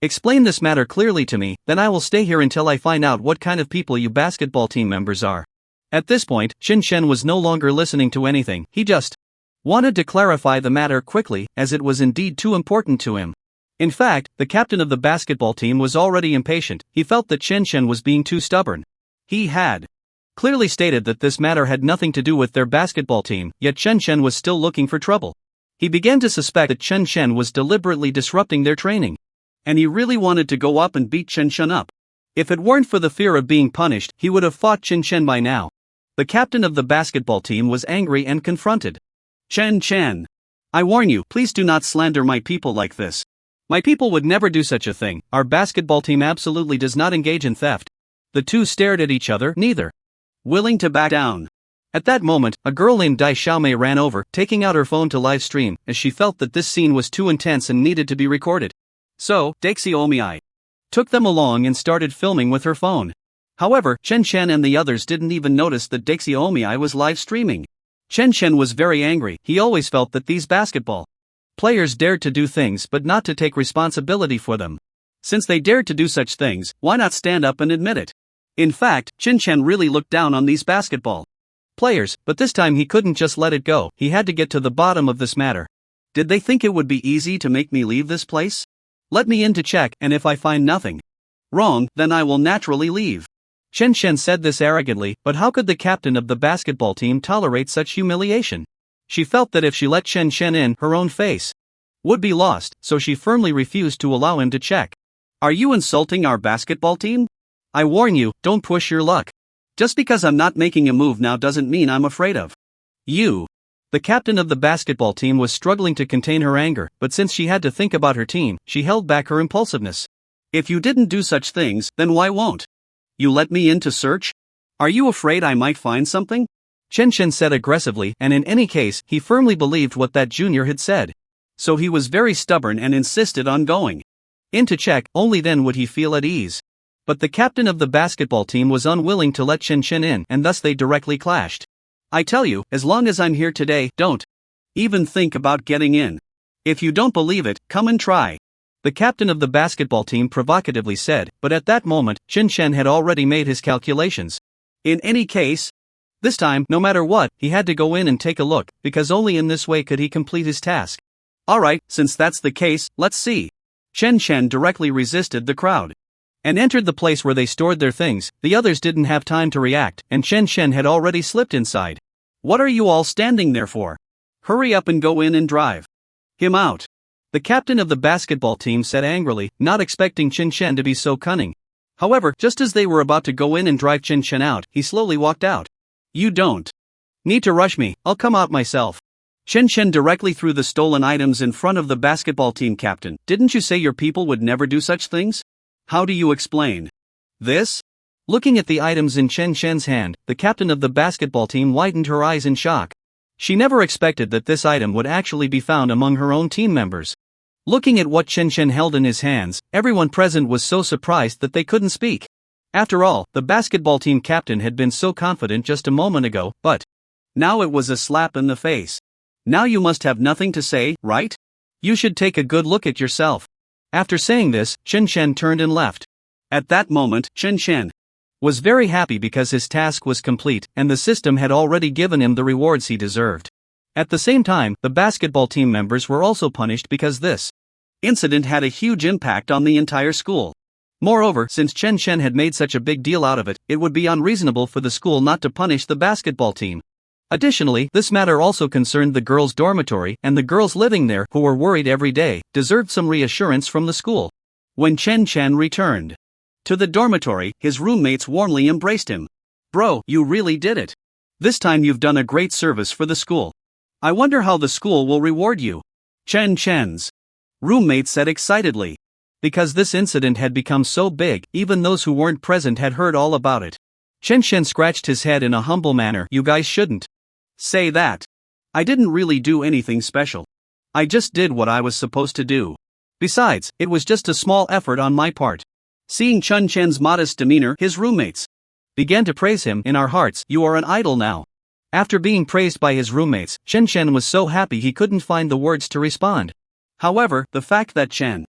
explain this matter clearly to me, then I will stay here until I find out what kind of people you basketball team members are. At this point, Chen Chen was no longer listening to anything, he just wanted to clarify the matter quickly, as it was indeed too important to him. In fact, the captain of the basketball team was already impatient. He felt that Chen Chen was being too stubborn. He had clearly stated that this matter had nothing to do with their basketball team, yet Chen Chen was still looking for trouble. He began to suspect that Chen Chen was deliberately disrupting their training. And he really wanted to go up and beat Chen Chen up. If it weren't for the fear of being punished, he would have fought Chen Chen by now. The captain of the basketball team was angry and confronted Chen Chen. I warn you, please do not slander my people like this. My people would never do such a thing. Our basketball team absolutely does not engage in theft. The two stared at each other, neither willing to back down. At that moment, a girl named Dai Xiaomei ran over, taking out her phone to live stream, as she felt that this scene was too intense and needed to be recorded. So, Dai Xiaomei took them along and started filming with her phone. However, Chen Chen and the others didn't even notice that Dai Xiaomei was live streaming. Chen Chen was very angry. He always felt that these basketball players dared to do things but not to take responsibility for them. Since they dared to do such things, why not stand up and admit it? In fact, Chen Chen really looked down on these basketball players, but this time he couldn't just let it go. He had to get to the bottom of this matter. Did they think it would be easy to make me leave this place? Let me in to check, and if I find nothing wrong, then I will naturally leave. Chen Chen said this arrogantly, but how could the captain of the basketball team tolerate such humiliation? She felt that if she let Chen Chen in, her own face would be lost, so she firmly refused to allow him to check. Are you insulting our basketball team? I warn you, don't push your luck. Just because I'm not making a move now doesn't mean I'm afraid of you. The captain of the basketball team was struggling to contain her anger, but since she had to think about her team, she held back her impulsiveness. If you didn't do such things, then why won't you let me in to search? Are you afraid I might find something? Chen Chen said aggressively, and in any case, he firmly believed what that junior had said. So he was very stubborn and insisted on going in to check, only then would he feel at ease. But the captain of the basketball team was unwilling to let Chen Chen in, and thus they directly clashed. I tell you, as long as I'm here today, don't even think about getting in. If you don't believe it, come and try. The captain of the basketball team provocatively said, but at that moment, Chen Chen had already made his calculations. In any case, this time, no matter what, he had to go in and take a look, because only in this way could he complete his task. Alright, since that's the case, let's see. Chen Chen directly resisted the crowd and entered the place where they stored their things. The others didn't have time to react, and Chen Chen had already slipped inside. What are you all standing there for? Hurry up and go in and drive him out. The captain of the basketball team said angrily, not expecting Chen Chen to be so cunning. However, just as they were about to go in and drive Chen Chen out, he slowly walked out. You don't need to rush me, I'll come out myself. Chen Chen directly threw the stolen items in front of the basketball team captain. Didn't you say your people would never do such things? How do you explain this? Looking at the items in Chen Chen's hand, the captain of the basketball team widened her eyes in shock. She never expected that this item would actually be found among her own team members. Looking at what Chen Chen held in his hands, everyone present was so surprised that they couldn't speak. After all, the basketball team captain had been so confident just a moment ago, but now it was a slap in the face. Now you must have nothing to say, right? You should take a good look at yourself. After saying this, Chen Chen turned and left. At that moment, Chen Chen was very happy because his task was complete, and the system had already given him the rewards he deserved. At the same time, the basketball team members were also punished because this incident had a huge impact on the entire school. Moreover, since Chen Chen had made such a big deal out of it, it would be unreasonable for the school not to punish the basketball team. Additionally, this matter also concerned the girls' dormitory, and the girls living there, who were worried every day, deserved some reassurance from the school. When Chen Chen returned to the dormitory, his roommates warmly embraced him. Bro, you really did it. This time you've done a great service for the school. I wonder how the school will reward you. Chen Chen's roommate said excitedly. Because this incident had become so big, even those who weren't present had heard all about it. Chen Chen scratched his head in a humble manner. You guys shouldn't say that. I didn't really do anything special. I just did what I was supposed to do. Besides, it was just a small effort on my part. Seeing Chen Chen's modest demeanor, his roommates began to praise him. In our hearts, you are an idol now. After being praised by his roommates, Chen Chen was so happy he couldn't find the words to respond. However, the fact that Chen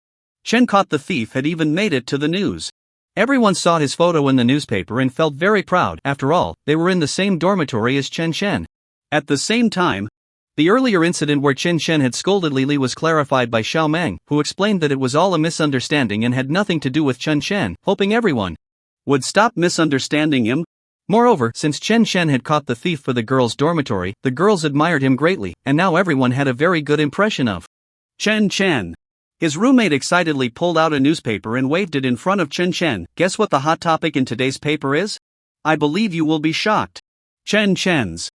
caught the thief had even made it to the news. Everyone saw his photo in the newspaper and felt very proud. After all, they were in the same dormitory as Chen Chen. At the same time, the earlier incident where Chen Chen had scolded Lili was clarified by Xiao Meng, who explained that it was all a misunderstanding and had nothing to do with Chen Chen, hoping everyone would stop misunderstanding him. Moreover, since Chen Chen had caught the thief for the girls' dormitory, the girls admired him greatly, and now everyone had a very good impression of Chen Chen. His roommate excitedly pulled out a newspaper and waved it in front of Chen Chen. Guess what the hot topic in today's paper is? I believe you will be shocked. Chen Chen's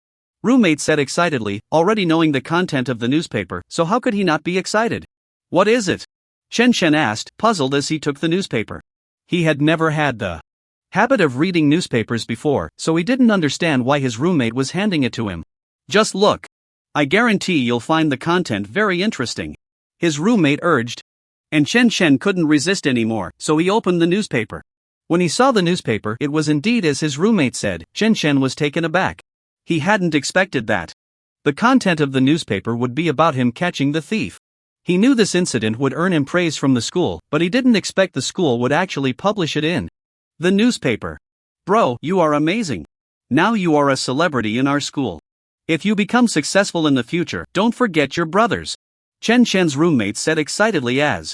roommate said excitedly, already knowing the content of the newspaper, so how could he not be excited? What is it? Chen Chen asked, puzzled as he took the newspaper. He had never had the habit of reading newspapers before, so he didn't understand why his roommate was handing it to him. Just look. I guarantee you'll find the content very interesting. His roommate urged. And Chen Chen couldn't resist anymore, so he opened the newspaper. When he saw the newspaper, it was indeed as his roommate said. Chen Chen was taken aback. He hadn't expected that. The content of the newspaper would be about him catching the thief. He knew this incident would earn him praise from the school, but he didn't expect the school would actually publish it in the newspaper. Bro, you are amazing. Now you are a celebrity in our school. If you become successful in the future, don't forget your brothers. Chen Chen's roommates said excitedly as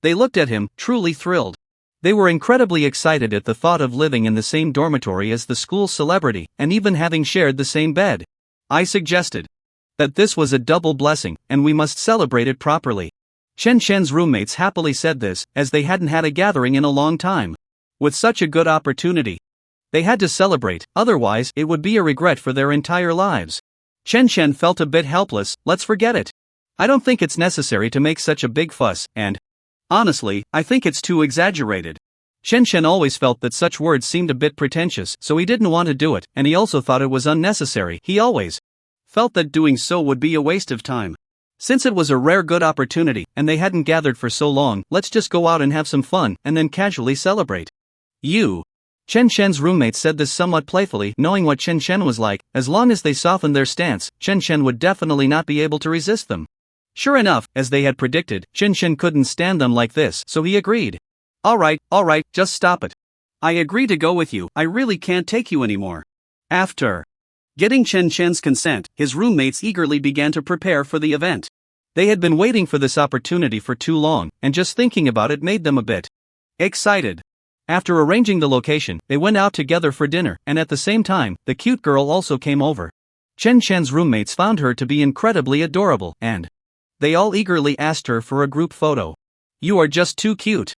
they looked at him, truly thrilled. They were incredibly excited at the thought of living in the same dormitory as the school's celebrity, and even having shared the same bed. I suggested that this was a double blessing, and we must celebrate it properly. Chen Chen's roommates happily said this, as they hadn't had a gathering in a long time. With such a good opportunity, they had to celebrate, otherwise it would be a regret for their entire lives. Chen Chen felt a bit helpless. Let's forget it. I don't think it's necessary to make such a big fuss, and honestly, I think it's too exaggerated. Chen Chen always felt that such words seemed a bit pretentious, so he didn't want to do it, and he also thought it was unnecessary. He always felt that doing so would be a waste of time. Since it was a rare good opportunity, and they hadn't gathered for so long, let's just go out and have some fun, and then casually celebrate. You. Chen Chen's roommate said this somewhat playfully, knowing what Chen Chen was like. As long as they softened their stance, Chen Chen would definitely not be able to resist them. Sure enough, as they had predicted, Chen Chen couldn't stand them like this, so he agreed. Alright, just stop it. I agree to go with you, I really can't take you anymore. After getting Chen Chen's consent, his roommates eagerly began to prepare for the event. They had been waiting for this opportunity for too long, and just thinking about it made them a bit excited. After arranging the location, they went out together for dinner, and at the same time, the cute girl also came over. Chen Chen's roommates found her to be incredibly adorable, and they all eagerly asked her for a group photo. You are just too cute.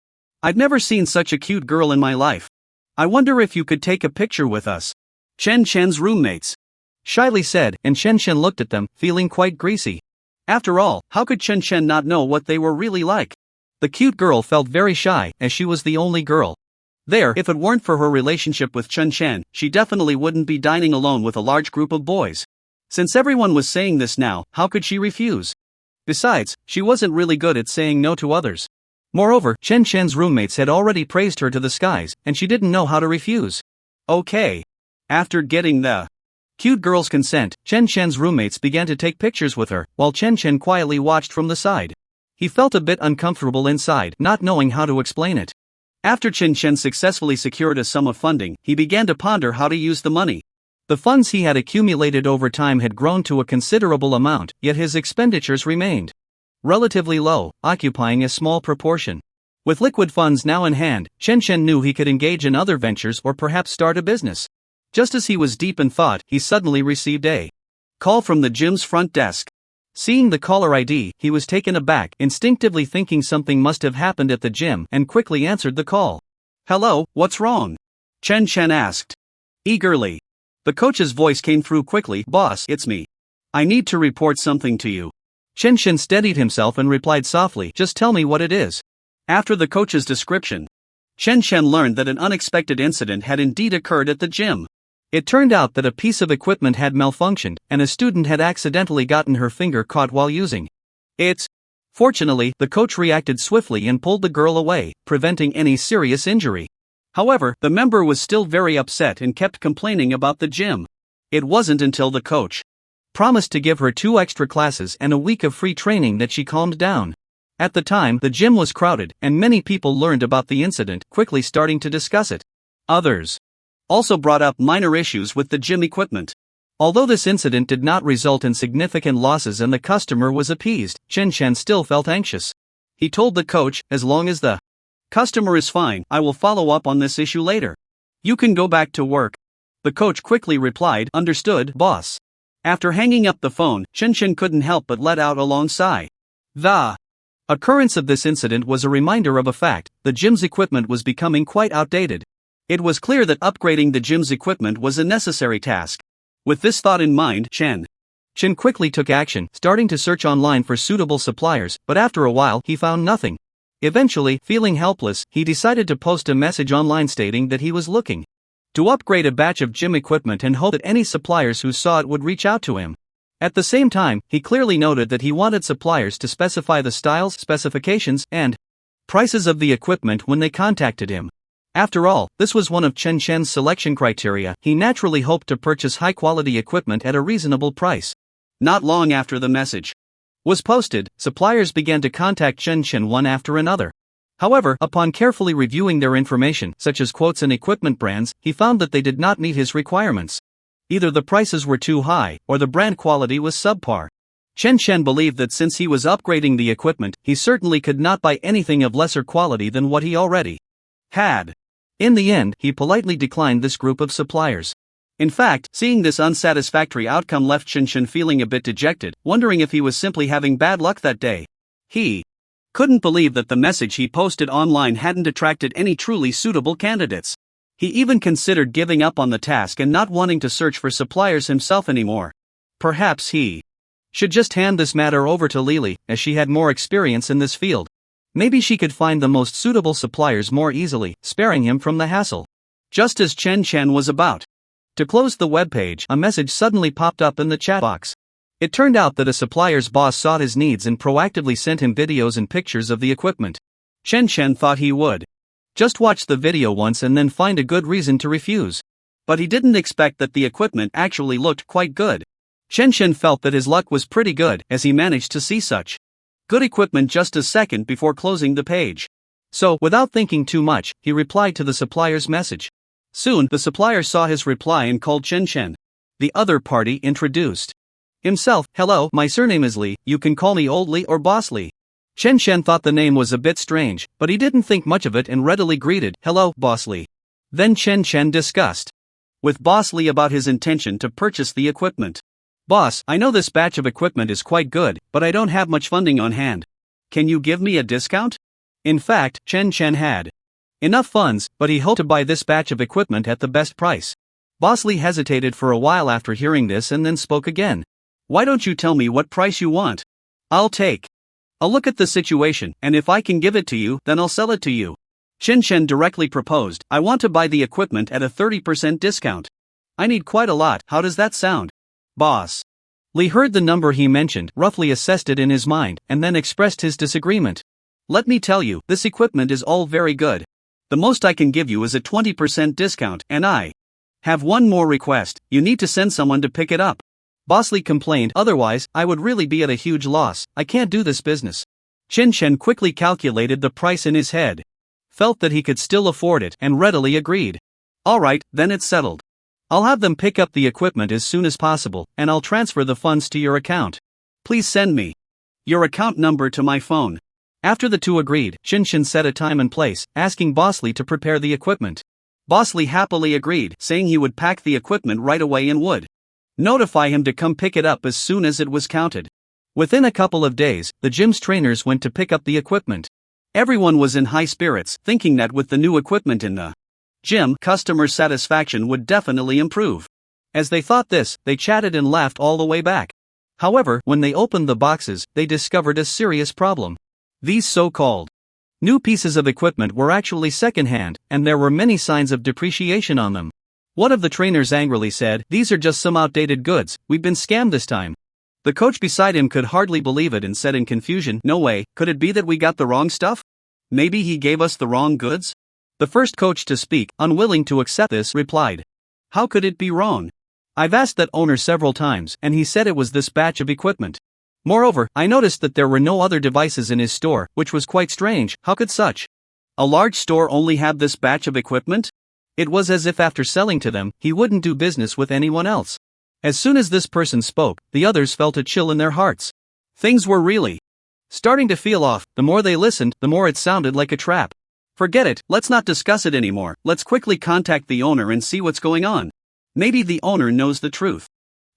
I've never seen such a cute girl in my life. I wonder if you could take a picture with us. Chen Chen's roommates shyly said, and Chen Chen looked at them, feeling quite greasy. After all, how could Chen Chen not know what they were really like? The cute girl felt very shy, as she was the only girl there. If it weren't for her relationship with Chen Chen, she definitely wouldn't be dining alone with a large group of boys. Since everyone was saying this now, how could she refuse? Besides, she wasn't really good at saying no to others. Moreover, Chen Chen's roommates had already praised her to the skies, and she didn't know how to refuse. Okay. After getting the cute girl's consent, Chen Chen's roommates began to take pictures with her, while Chen Chen quietly watched from the side. He felt a bit uncomfortable inside, not knowing how to explain it. After Chen Chen successfully secured a sum of funding, he began to ponder how to use the money. The funds he had accumulated over time had grown to a considerable amount, yet his expenditures remained relatively low, occupying a small proportion. With liquid funds now in hand, Chen Chen knew he could engage in other ventures or perhaps start a business. Just as he was deep in thought, he suddenly received a call from the gym's front desk. Seeing the caller ID, he was taken aback, instinctively thinking something must have happened at the gym, and quickly answered the call. Hello, what's wrong? Chen Chen asked eagerly. The coach's voice came through quickly. Boss, it's me. I need to report something to you. Chen Chen steadied himself and replied softly, just tell me what it is. After the coach's description, Chen Chen learned that an unexpected incident had indeed occurred at the gym. It turned out that a piece of equipment had malfunctioned, and a student had accidentally gotten her finger caught while using it. Fortunately, the coach reacted swiftly and pulled the girl away, preventing any serious injury. However, the member was still very upset and kept complaining about the gym. It wasn't until the coach promised to give her 2 extra classes and a week of free training that she calmed down. At the time, the gym was crowded, and many people learned about the incident, quickly starting to discuss it. Others also brought up minor issues with the gym equipment. Although this incident did not result in significant losses and the customer was appeased, Chen Chen still felt anxious. He told the coach, as long as the customer is fine, I will follow up on this issue later. You can go back to work. The coach quickly replied, understood, boss. After hanging up the phone, Chen Chen couldn't help but let out a long sigh. The occurrence of this incident was a reminder of a fact: the gym's equipment was becoming quite outdated. It was clear that upgrading the gym's equipment was a necessary task. With this thought in mind, Chen quickly took action, starting to search online for suitable suppliers, but after a while he found nothing. Eventually, feeling helpless, he decided to post a message online stating that he was looking to upgrade a batch of gym equipment and hope that any suppliers who saw it would reach out to him. At the same time, he clearly noted that he wanted suppliers to specify the styles, specifications, and prices of the equipment when they contacted him. After all, this was one of Chen Chen's selection criteria. He naturally hoped to purchase high-quality equipment at a reasonable price. Not long after the message was posted, suppliers began to contact Chen Chen one after another. However, upon carefully reviewing their information, such as quotes and equipment brands, he found that they did not meet his requirements. Either the prices were too high, or the brand quality was subpar. Chen Chen believed that since he was upgrading the equipment, he certainly could not buy anything of lesser quality than what he already had. In the end, he politely declined this group of suppliers. In fact, seeing this unsatisfactory outcome left Chen Chen feeling a bit dejected, wondering if he was simply having bad luck that day. He couldn't believe that the message he posted online hadn't attracted any truly suitable candidates. He even considered giving up on the task and not wanting to search for suppliers himself anymore. Perhaps he should just hand this matter over to Lily, as she had more experience in this field. Maybe she could find the most suitable suppliers more easily, sparing him from the hassle. Just as Chen Chen was about to close the webpage, a message suddenly popped up in the chat box. It turned out that a supplier's boss sought his needs and proactively sent him videos and pictures of the equipment. Chen Chen thought he would just watch the video once and then find a good reason to refuse. But he didn't expect that the equipment actually looked quite good. Chen Chen felt that his luck was pretty good as he managed to see such good equipment just a second before closing the page. So, without thinking too much, he replied to the supplier's message. Soon, the supplier saw his reply and called Chen Chen. The other party introduced himself. Hello, my surname is Li, you can call me Old Li or Boss Li. Chen Chen thought the name was a bit strange, but he didn't think much of it and readily greeted, hello, Boss Li. Then Chen Chen discussed with Boss Li about his intention to purchase the equipment. Boss, I know this batch of equipment is quite good, but I don't have much funding on hand. Can you give me a discount? In fact, Chen Chen had enough funds, but he hoped to buy this batch of equipment at the best price. Boss Li hesitated for a while after hearing this and then spoke again. Why don't you tell me what price you want? I'll take a look at the situation, and if I can give it to you, then I'll sell it to you. Chen Chen directly proposed, I want to buy the equipment at a 30% discount. I need quite a lot, how does that sound? Boss Li heard the number he mentioned, roughly assessed it in his mind, and then expressed his disagreement. Let me tell you, this equipment is all very good. The most I can give you is a 20% discount, and I have one more request, you need to send someone to pick it up. Boss Li complained, otherwise, I would really be at a huge loss, I can't do this business. Chen Chen quickly calculated the price in his head, felt that he could still afford it, and readily agreed. Alright, then it's settled. I'll have them pick up the equipment as soon as possible, and I'll transfer the funds to your account. Please send me your account number to my phone. After the two agreed, Chen Chen set a time and place, asking Boss Li to prepare the equipment. Boss Li happily agreed, saying he would pack the equipment right away and would notify him to come pick it up as soon as it was counted. Within a couple of days, the gym's trainers went to pick up the equipment. Everyone was in high spirits, thinking that with the new equipment in the gym, customer satisfaction would definitely improve. As they thought this, they chatted and laughed all the way back. However, when they opened the boxes, they discovered a serious problem. These so-called new pieces of equipment were actually second-hand, and there were many signs of depreciation on them. One of the trainers angrily said, these are just some outdated goods, we've been scammed this time. The coach beside him could hardly believe it and said in confusion, no way, could it be that we got the wrong stuff? Maybe he gave us the wrong goods? The first coach to speak, unwilling to accept this, replied, how could it be wrong? I've asked that owner several times, and he said it was this batch of equipment. Moreover, I noticed that there were no other devices in his store, which was quite strange. How could such a large store only have this batch of equipment? It was as if after selling to them, he wouldn't do business with anyone else. As soon as this person spoke, the others felt a chill in their hearts. Things were really starting to feel off. The more they listened, the more it sounded like a trap. Forget it, let's not discuss it anymore, let's quickly contact the owner and see what's going on. Maybe the owner knows the truth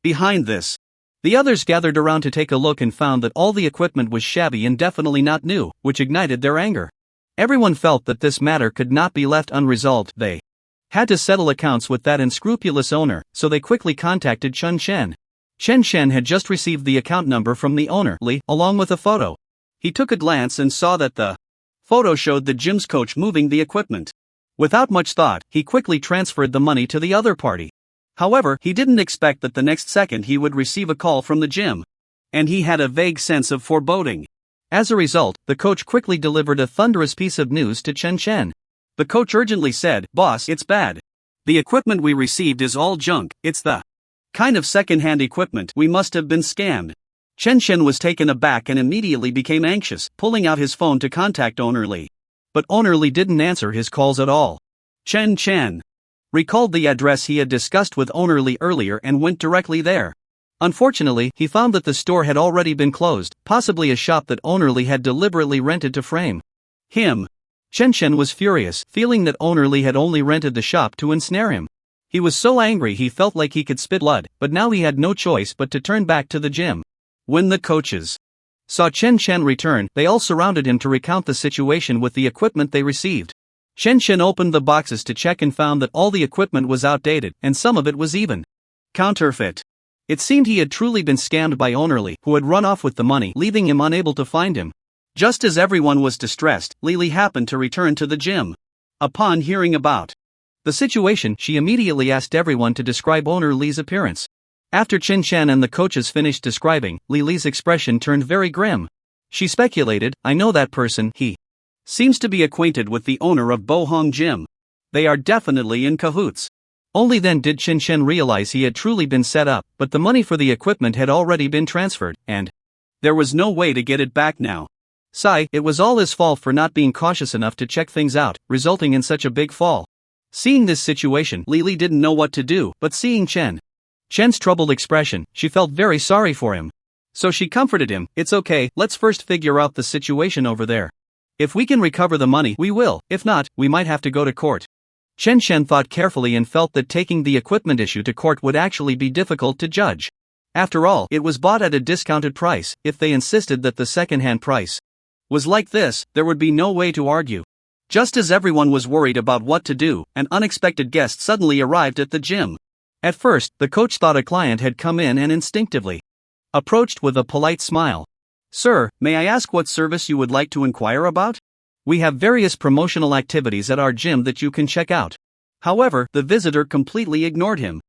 behind this. The others gathered around to take a look and found that all the equipment was shabby and definitely not new, which ignited their anger. Everyone felt that this matter could not be left unresolved. They had to settle accounts with that unscrupulous owner, so they quickly contacted Chen Chen. Chen Chen had just received the account number from the owner, Li, along with a photo. He took a glance and saw that the photo showed the gym's coach moving the equipment. Without much thought, he quickly transferred the money to the other party. However, he didn't expect that the next second he would receive a call from the gym. And he had a vague sense of foreboding. As a result, the coach quickly delivered a thunderous piece of news to Chen Chen. The coach urgently said, boss, it's bad. The equipment we received is all junk, it's the kind of second-hand equipment, we must have been scammed. Chen Chen was taken aback and immediately became anxious, pulling out his phone to contact owner Li. But owner Li didn't answer his calls at all. Chen Chen recalled the address he had discussed with owner Li earlier and went directly there. Unfortunately, he found that the store had already been closed, possibly a shop that owner Li had deliberately rented to frame him. Chen Chen was furious, feeling that owner Li had only rented the shop to ensnare him. He was so angry he felt like he could spit blood, but now he had no choice but to turn back to the gym. When the coaches saw Chen Chen return, they all surrounded him to recount the situation with the equipment they received. Chen Chen opened the boxes to check and found that all the equipment was outdated, and some of it was even counterfeit. It seemed he had truly been scammed by owner Li, who had run off with the money, leaving him unable to find him. Just as everyone was distressed, Lily happened to return to the gym. Upon hearing about the situation, she immediately asked everyone to describe owner Lee's appearance. After Chin Chen and the coaches finished describing, Lily's expression turned very grim. She speculated, I know that person, he seems to be acquainted with the owner of Bohong Gym. They are definitely in cahoots. Only then did Chin Chen realize he had truly been set up, but the money for the equipment had already been transferred, and there was no way to get it back now. Sigh, it was all his fault for not being cautious enough to check things out, resulting in such a big fall. Seeing this situation, Lily didn't know what to do, but seeing Chen's troubled expression, she felt very sorry for him. So she comforted him, it's okay, let's first figure out the situation over there. If we can recover the money, we will, if not, we might have to go to court. Chen Chen thought carefully and felt that taking the equipment issue to court would actually be difficult to judge. After all, it was bought at a discounted price. If they insisted that the second-hand price was like this, there would be no way to argue. Just as everyone was worried about what to do, an unexpected guest suddenly arrived at the gym. At first, the coach thought a client had come in and instinctively approached with a polite smile. Sir, may I ask what service you would like to inquire about? We have various promotional activities at our gym that you can check out. However, the visitor completely ignored him,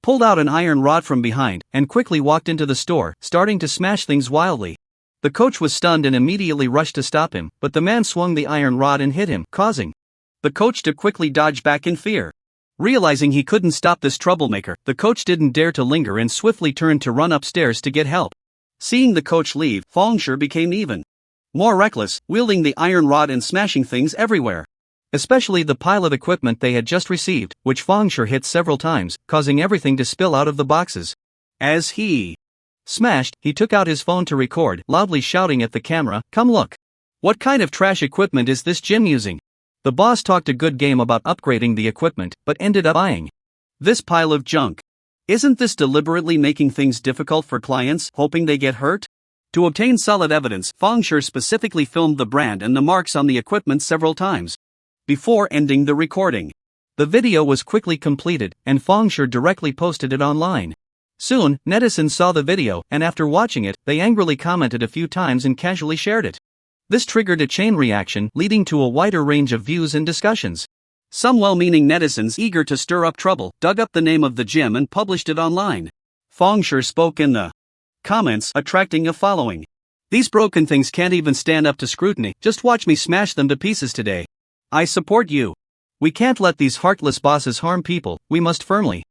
pulled out an iron rod from behind, and quickly walked into the store, starting to smash things wildly. The coach was stunned and immediately rushed to stop him, but the man swung the iron rod and hit him, causing the coach to quickly dodge back in fear. Realizing he couldn't stop this troublemaker, the coach didn't dare to linger and swiftly turned to run upstairs to get help. Seeing the coach leave, Fongshi became even more reckless, wielding the iron rod and smashing things everywhere. Especially the pile of equipment they had just received, which Fongshi hit several times, causing everything to spill out of the boxes. As he smashed, he took out his phone to record, loudly shouting at the camera, "Come look! What kind of trash equipment is this gym using?" The boss talked a good game about upgrading the equipment, but ended up buying this pile of junk. Isn't this deliberately making things difficult for clients, hoping they get hurt? To obtain solid evidence, Fongshi specifically filmed the brand and the marks on the equipment several times before ending the recording. The video was quickly completed, and Fongshi directly posted it online. Soon, netizens saw the video, and after watching it, they angrily commented a few times and casually shared it. This triggered a chain reaction, leading to a wider range of views and discussions. Some well-meaning netizens eager to stir up trouble dug up the name of the gym and published it online. Fongshi spoke in the comments, attracting a following. These broken things can't even stand up to scrutiny, just watch me smash them to pieces today. I support you. We can't let these heartless bosses harm people, we must firmly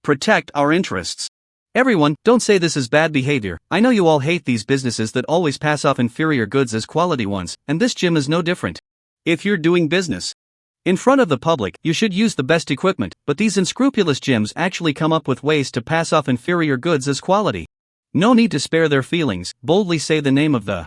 protect our interests. Everyone, don't say this is bad behavior. I know you all hate these businesses that always pass off inferior goods as quality ones, and this gym is no different. If you're doing business in front of the public, you should use the best equipment, but these unscrupulous gyms actually come up with ways to pass off inferior goods as quality. No need to spare their feelings, boldly say the name of the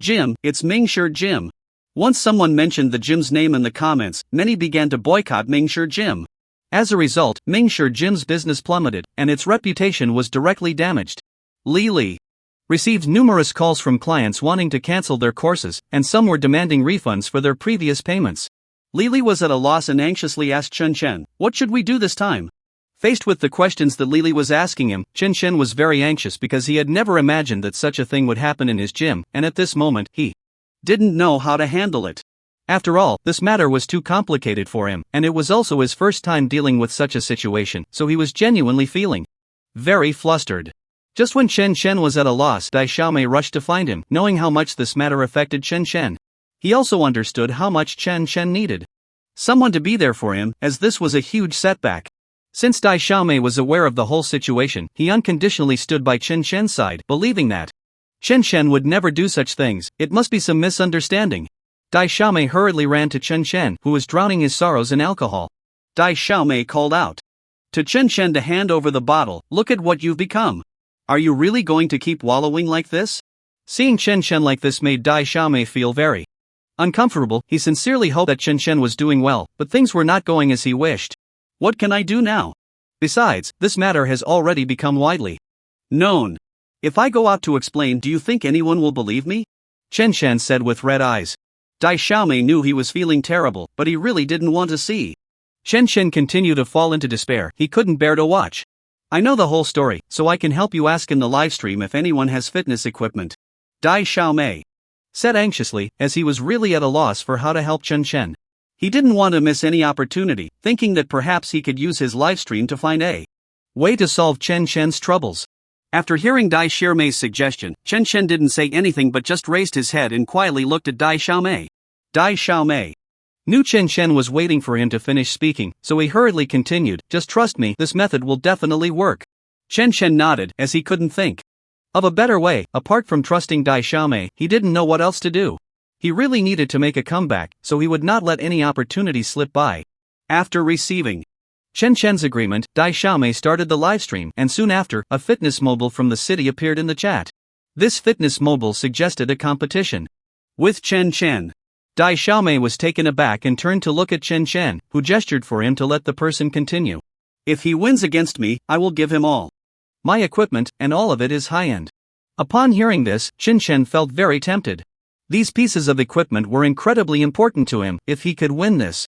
gym, it's Mingshi Gym. Once someone mentioned the gym's name in the comments, many began to boycott Mingshi Gym. As a result, Mingshi Gym's business plummeted, and its reputation was directly damaged. Lily received numerous calls from clients wanting to cancel their courses, and some were demanding refunds for their previous payments. Lily was at a loss and anxiously asked Chen Chen, "What should we do this time?" Faced with the questions that Lily was asking him, Chen Chen was very anxious because he had never imagined that such a thing would happen in his gym, and at this moment, he didn't know how to handle it. After all, this matter was too complicated for him, and it was also his first time dealing with such a situation, so he was genuinely feeling very flustered. Just when Chen Chen was at a loss, Dai Xiaomei rushed to find him, knowing how much this matter affected Chen Chen. He also understood how much Chen Chen needed someone to be there for him, as this was a huge setback. Since Dai Xiaomei was aware of the whole situation, he unconditionally stood by Chen Chen's side, believing that Chen Chen would never do such things. It must be some misunderstanding. Dai Xiaomei hurriedly ran to Chen Chen, who was drowning his sorrows in alcohol. Dai Xiaomei called out to Chen Chen to hand over the bottle. "Look at what you've become. Are you really going to keep wallowing like this?" Seeing Chen Chen like this made Dai Xiaomei feel very uncomfortable. He sincerely hoped that Chen Chen was doing well, but things were not going as he wished. "What can I do now? Besides, this matter has already become widely known. If I go out to explain, do you think anyone will believe me?" Chen Chen said with red eyes. Dai Xiaomei knew he was feeling terrible, but he really didn't want to see Chen Chen continue to fall into despair. He couldn't bear to watch. "I know the whole story, so I can help you. Ask in the livestream if anyone has fitness equipment." Dai Xiaomei said anxiously, as he was really at a loss for how to help Chen Chen. He didn't want to miss any opportunity, thinking that perhaps he could use his livestream to find a way to solve Chen Chen's troubles. After hearing Dai Xiaomei's suggestion, Chen Chen didn't say anything but just raised his head and quietly looked at Dai Xiaomei. Dai Xiaomei knew Chen Chen was waiting for him to finish speaking, so he hurriedly continued, "Just trust me, this method will definitely work." Chen Chen nodded, as he couldn't think of a better way. Apart from trusting Dai Xiaomei, he didn't know what else to do. He really needed to make a comeback, so he would not let any opportunity slip by. After receiving Chen Chen's agreement, Dai Xiaomei started the livestream, and soon after, a fitness mobile from the city appeared in the chat. This fitness mobile suggested a competition with Chen Chen. Dai Xiaomei was taken aback and turned to look at Chen Chen, who gestured for him to let the person continue. "If he wins against me, I will give him all my equipment, and all of it is high-end." Upon hearing this, Chen Chen felt very tempted. These pieces of equipment were incredibly important to him. If he could win this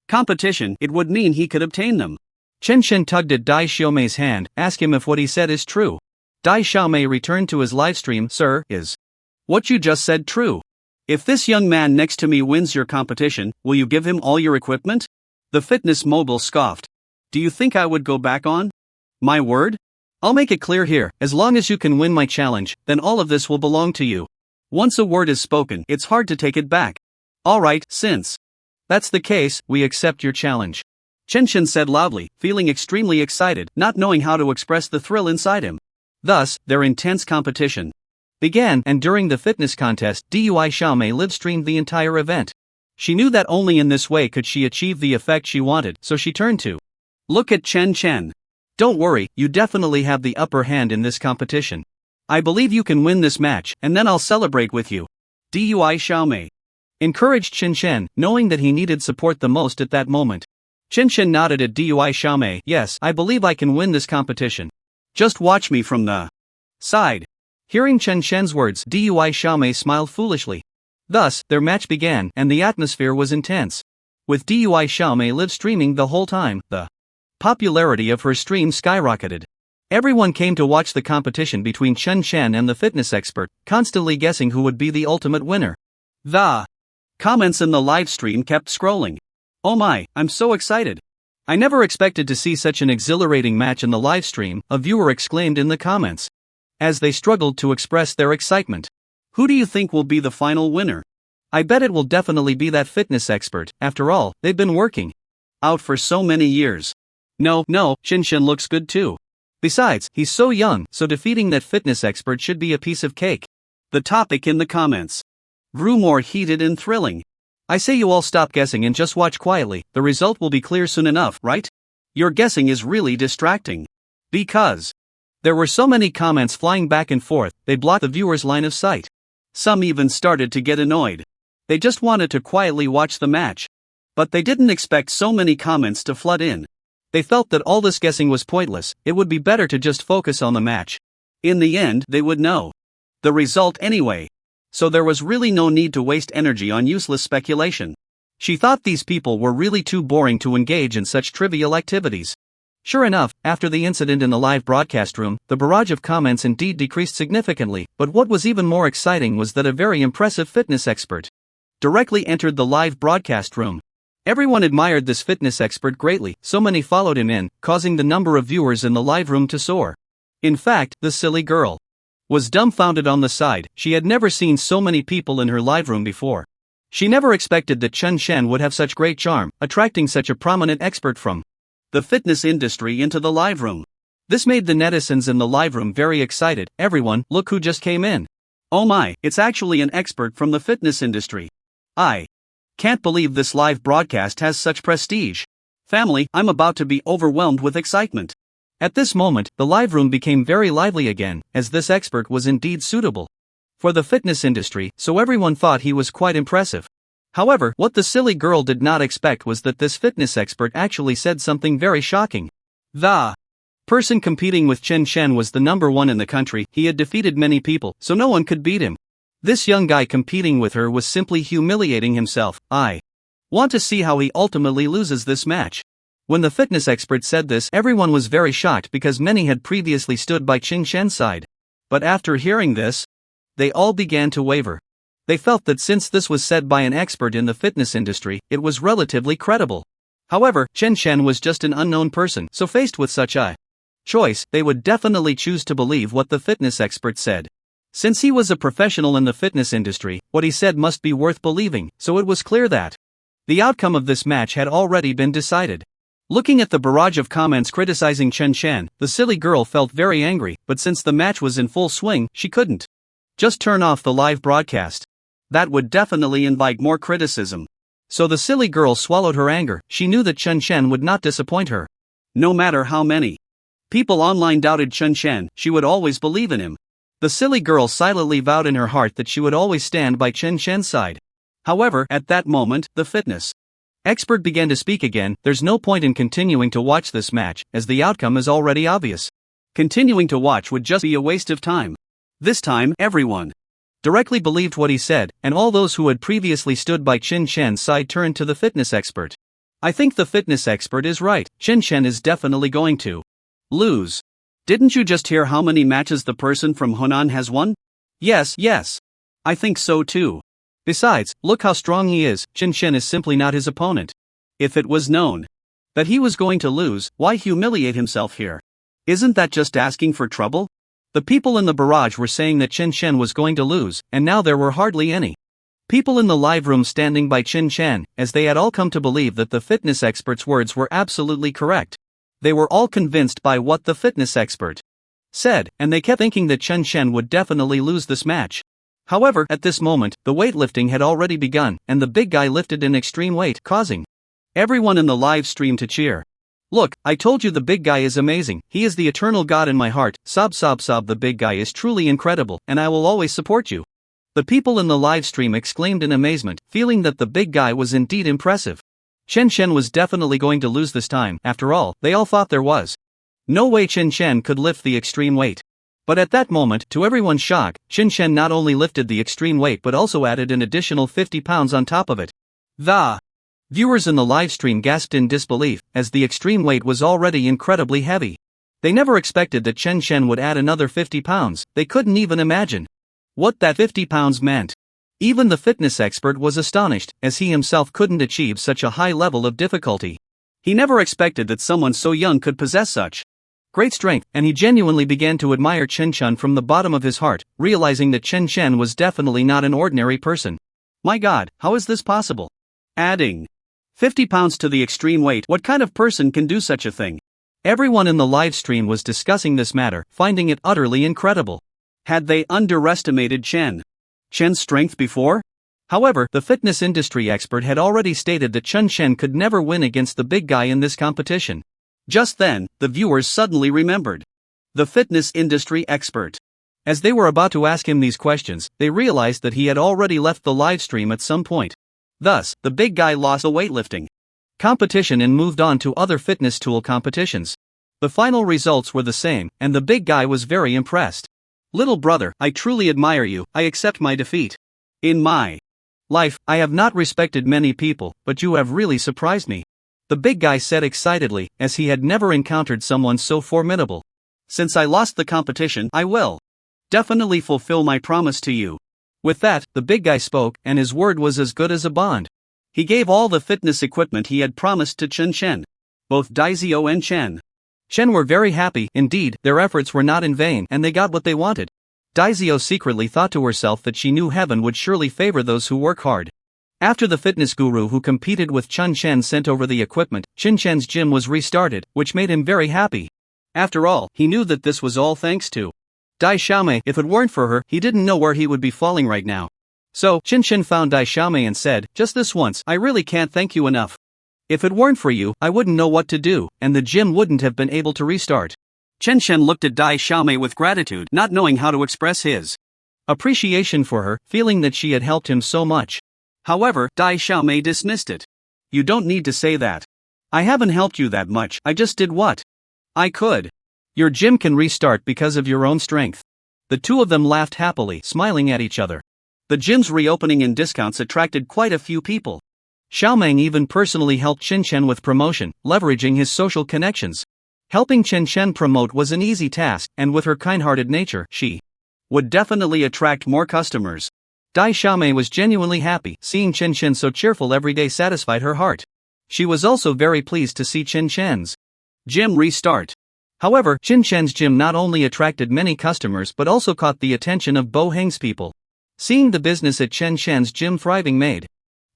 competition, it would mean he could obtain them. Chen Chen tugged at Dai Xiaomei's hand, asked him if what he said is true. Dai Xiaomei returned to his livestream. "Sir, is what you just said true? If this young man next to me wins your competition, will you give him all your equipment?" The fitness mobile scoffed. "Do you think I would go back on my word? I'll make it clear here, as long as you can win my challenge, then all of this will belong to you. Once a word is spoken, it's hard to take it back. Alright, since that's the case, we accept your challenge," Chen Chen said loudly, feeling extremely excited, not knowing how to express the thrill inside him. Thus, their intense competition began, and during the fitness contest, Dai Xiaomei live-streamed the entire event. She knew that only in this way could she achieve the effect she wanted, so she turned to look at Chen Chen. "Don't worry, you definitely have the upper hand in this competition. I believe you can win this match, and then I'll celebrate with you," Dai Xiaomei encouraged Chen Chen, knowing that he needed support the most at that moment. Chen Chen nodded at Dai Xiaomei. "Yes, I believe I can win this competition. Just watch me from the side." Hearing Chen Chen's words, Dai Xiaomei smiled foolishly. Thus, their match began, and the atmosphere was intense. With Dai Xiaomei live streaming the whole time, the popularity of her stream skyrocketed. Everyone came to watch the competition between Chen Chen and the fitness expert, constantly guessing who would be the ultimate winner. The comments in the live stream kept scrolling. "Oh my, I'm so excited. I never expected to see such an exhilarating match in the live stream," a viewer exclaimed in the comments, as they struggled to express their excitement. "Who do you think will be the final winner? I bet it will definitely be that fitness expert. After all, they've been working out for so many years. No, Chen Chen looks good too. Besides, he's so young, so defeating that fitness expert should be a piece of cake." The topic in the comments grew more heated and thrilling. "I say you all stop guessing and just watch quietly, the result will be clear soon enough, right? Your guessing is really distracting." Because there were so many comments flying back and forth, they blocked the viewer's line of sight. Some even started to get annoyed. They just wanted to quietly watch the match. But they didn't expect so many comments to flood in. They felt that all this guessing was pointless, it would be better to just focus on the match. In the end, they would know the result anyway. So there was really no need to waste energy on useless speculation. She thought these people were really too boring to engage in such trivial activities. Sure enough, after the incident in the live broadcast room, the barrage of comments indeed decreased significantly, but what was even more exciting was that a very impressive fitness expert directly entered the live broadcast room. Everyone admired this fitness expert greatly, so many followed him in, causing the number of viewers in the live room to soar. In fact, the silly girl was dumbfounded on the side. She had never seen so many people in her live room before. She never expected that Chen Chen would have such great charm, attracting such a prominent expert from the fitness industry into the live room. This made the netizens in the live room very excited. "Everyone, look who just came in. Oh my, it's actually an expert from the fitness industry. I can't believe this live broadcast has such prestige. Family, I'm about to be overwhelmed with excitement." At this moment, the live room became very lively again, as this expert was indeed suitable for the fitness industry, so everyone thought he was quite impressive. However, what the silly girl did not expect was that this fitness expert actually said something very shocking. The person competing with Chen Chen was the number one in the country, he had defeated many people, so no one could beat him. This young guy competing with her was simply humiliating himself. "I want to see how he ultimately loses this match." When the fitness expert said this, everyone was very shocked because many had previously stood by Chen Shen's side. But after hearing this, they all began to waver. They felt that since this was said by an expert in the fitness industry, it was relatively credible. However, Chen Chen was just an unknown person, so faced with such a choice, they would definitely choose to believe what the fitness expert said. Since he was a professional in the fitness industry, what he said must be worth believing, so it was clear that the outcome of this match had already been decided. Looking at the barrage of comments criticizing Chen Chen, the silly girl felt very angry, but since the match was in full swing, she couldn't just turn off the live broadcast. That would definitely invite more criticism. So the silly girl swallowed her anger. She knew that Chen Chen would not disappoint her. No matter how many people online doubted Chen Chen, she would always believe in him. The silly girl silently vowed in her heart that she would always stand by Chen Chen's side. However, at that moment, the fitness expert began to speak again. There's no point in continuing to watch this match, as the outcome is already obvious. Continuing to watch would just be a waste of time. This time, everyone directly believed what he said, and all those who had previously stood by Chen Chen's side turned to the fitness expert. I think the fitness expert is right. Chen Chen is definitely going to lose. Didn't you just hear how many matches the person from Hunan has won? Yes. I think so too. Besides, look how strong he is. Chen Chen is simply not his opponent. If it was known that he was going to lose, why humiliate himself here? Isn't that just asking for trouble? The people in the barrage were saying that Chen Chen was going to lose, and now there were hardly any people in the live room standing by Chen Chen, as they had all come to believe that the fitness expert's words were absolutely correct. They were all convinced by what the fitness expert said, and they kept thinking that Chen Chen would definitely lose this match. However, at this moment, the weightlifting had already begun, and the big guy lifted an extreme weight, causing everyone in the live stream to cheer. Look, I told you the big guy is amazing. He is the eternal god in my heart. Sob. The big guy is truly incredible, and I will always support you. The people in the live stream exclaimed in amazement, feeling that the big guy was indeed impressive. Chen Chen was definitely going to lose this time. After all, they all thought there was no way Chen Chen could lift the extreme weight. But at that moment, to everyone's shock, Chen Chen not only lifted the extreme weight but also added an additional 50 pounds on top of it. The viewers in the live stream gasped in disbelief, as the extreme weight was already incredibly heavy. They never expected that Chen Chen would add another 50 pounds, they couldn't even imagine what that 50 pounds meant. Even the fitness expert was astonished, as he himself couldn't achieve such a high level of difficulty. He never expected that someone so young could possess such great strength, and he genuinely began to admire Chen Chen from the bottom of his heart, realizing that Chen Chen was definitely not an ordinary person. My god, how is this possible? Adding 50 pounds to the extreme weight, what kind of person can do such a thing? Everyone in the live stream was discussing this matter, finding it utterly incredible. Had they underestimated Chen's strength before? However, the fitness industry expert had already stated that Chen Chen could never win against the big guy in this competition. Just then, the viewers suddenly remembered the fitness industry expert. As they were about to ask him these questions, they realized that he had already left the live stream at some point. Thus, the big guy lost the weightlifting competition and moved on to other fitness tool competitions. The final results were the same, and the big guy was very impressed. Little brother, I truly admire you. I accept my defeat. In my life, I have not respected many people, but you have really surprised me. The big guy said excitedly, as he had never encountered someone so formidable. Since I lost the competition, I will definitely fulfill my promise to you. With that, the big guy spoke, and his word was as good as a bond. He gave all the fitness equipment he had promised to Chen Chen. Both Daizio and Chen were very happy. Indeed, their efforts were not in vain, and they got what they wanted. Daizio secretly thought to herself that she knew heaven would surely favor those who work hard. After the fitness guru who competed with Chen Chen sent over the equipment, Chen Chen's gym was restarted, which made him very happy. After all, he knew that this was all thanks to Dai Xiaomei. If it weren't for her, he didn't know where he would be falling right now. So, Chen Chen found Dai Xiaomei and said, "Just this once, I really can't thank you enough. If it weren't for you, I wouldn't know what to do, and the gym wouldn't have been able to restart." Chen Chen looked at Dai Xiaomei with gratitude, not knowing how to express his appreciation for her, feeling that she had helped him so much. However, Dai Xiaomei dismissed it. "You don't need to say that. I haven't helped you that much, I just did what I could. Your gym can restart because of your own strength." The two of them laughed happily, smiling at each other. The gym's reopening and discounts attracted quite a few people. Xiaomeng even personally helped Chen Chen with promotion, leveraging his social connections. Helping Chen Chen promote was an easy task, and with her kind-hearted nature, she would definitely attract more customers. Dai Xiaomei was genuinely happy. Seeing Chen Chen so cheerful every day satisfied her heart. She was also very pleased to see Chen Chen's gym restart. However, Chen Chen's gym not only attracted many customers but also caught the attention of Bo Heng's people. Seeing the business at Chen Chen's gym thriving made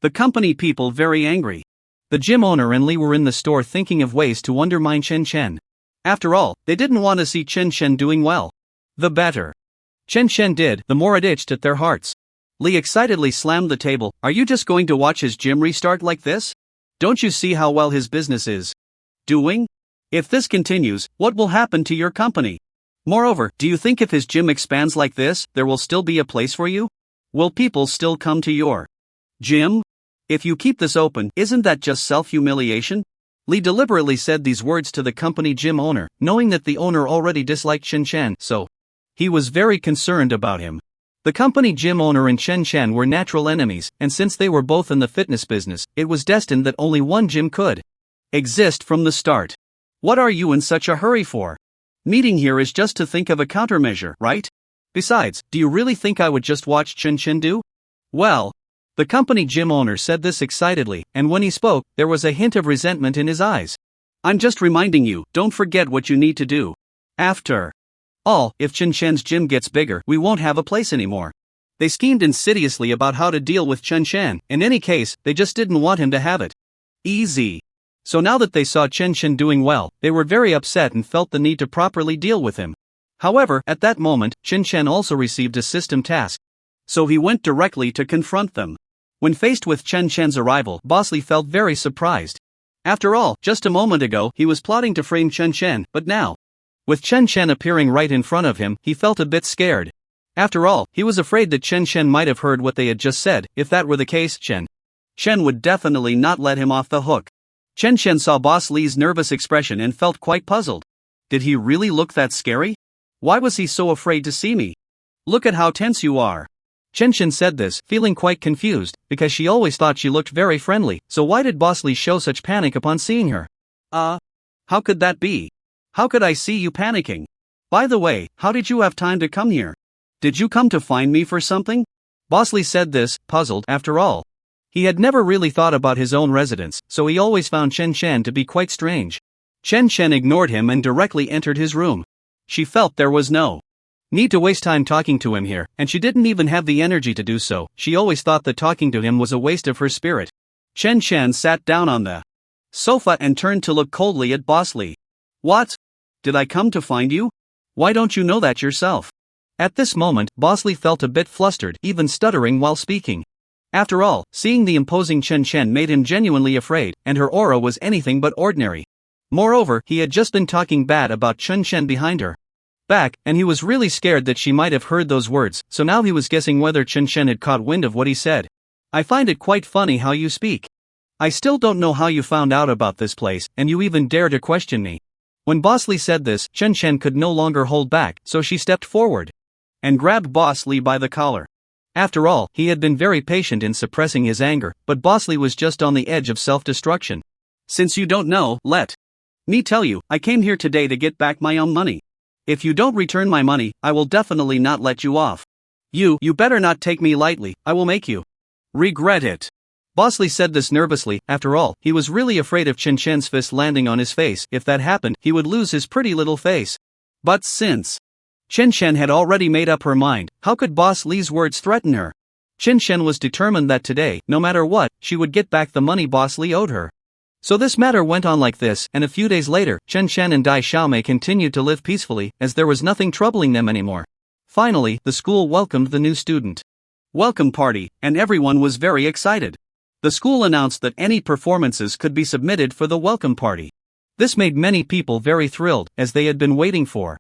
the company people very angry. The gym owner and Li were in the store thinking of ways to undermine Chen Chen. After all, they didn't want to see Chen Chen doing well. The better Chen Chen did, the more it itched at their hearts. Li excitedly slammed the table. Are you just going to watch his gym restart like this? Don't you see how well his business is doing? If this continues, what will happen to your company? Moreover, do you think if his gym expands like this, there will still be a place for you? Will people still come to your gym? If you keep this open, isn't that just self-humiliation? Li deliberately said these words to the company gym owner, knowing that the owner already disliked Chen Chen, so he was very concerned about him. The company gym owner and Chen Chen were natural enemies, and since they were both in the fitness business, it was destined that only one gym could exist from the start. What are you in such a hurry for? Meeting here is just to think of a countermeasure, right? Besides, do you really think I would just watch Chen Chen do well? The company gym owner said this excitedly, and when he spoke, there was a hint of resentment in his eyes. I'm just reminding you, don't forget what you need to do. After all, if Chen Chen's gym gets bigger, we won't have a place anymore. They schemed insidiously about how to deal with Chen Chen. In any case, they just didn't want him to have it easy. So now that they saw Chen Chen doing well, they were very upset and felt the need to properly deal with him. However, at that moment, Chen Chen also received a system task. So he went directly to confront them. When faced with Chen Chen's arrival, Boss Li felt very surprised. After all, just a moment ago, he was plotting to frame Chen Chen, but now, with Chen Chen appearing right in front of him, he felt a bit scared. After all, he was afraid that Chen Chen might have heard what they had just said. If that were the case, Chen would definitely not let him off the hook. Chen Chen saw Boss Li's nervous expression and felt quite puzzled. Did he really look that scary? Why was he so afraid to see me? Look at how tense you are. Chen Chen said this, feeling quite confused, because she always thought she looked very friendly, so why did Boss Li show such panic upon seeing her? How could that be? How could I see you panicking? By the way, how did you have time to come here? Did you come to find me for something? Boss Li said this, puzzled. After all, he had never really thought about his own residence, so he always found Chen Chen to be quite strange. Chen Chen ignored him and directly entered his room. She felt there was no need to waste time talking to him here, and she didn't even have the energy to do so. She always thought that talking to him was a waste of her spirit. Chen Chen sat down on the sofa and turned to look coldly at Boss Li. What? Did I come to find you? Why don't you know that yourself? At this moment, Boss Li felt a bit flustered, even stuttering while speaking. After all, seeing the imposing Chen Chen made him genuinely afraid, and her aura was anything but ordinary. Moreover, he had just been talking bad about Chen Chen behind her back, and he was really scared that she might have heard those words, so now he was guessing whether Chen Chen had caught wind of what he said. I find it quite funny how you speak. I still don't know how you found out about this place, and you even dare to question me. When Boss Li said this, Chen Chen could no longer hold back, so she stepped forward and grabbed Boss Li by the collar. After all, he had been very patient in suppressing his anger, but Boss Li was just on the edge of self-destruction. Since you don't know, let me tell you, I came here today to get back my own money. If you don't return my money, I will definitely not let you off. You better not take me lightly, I will make you regret it. Boss Li said this nervously. After all, he was really afraid of Chen Chen's fist landing on his face. If that happened, he would lose his pretty little face. But since Chen Chen had already made up her mind, how could Boss Li's words threaten her? Chen Chen was determined that today, no matter what, she would get back the money Boss Li owed her. So this matter went on like this, and a few days later, Chen Chen and Dai Xiaomei continued to live peacefully, as there was nothing troubling them anymore. Finally, the school welcomed the new student welcome party, and everyone was very excited. The school announced that any performances could be submitted for the welcome party. This made many people very thrilled, as they had been waiting for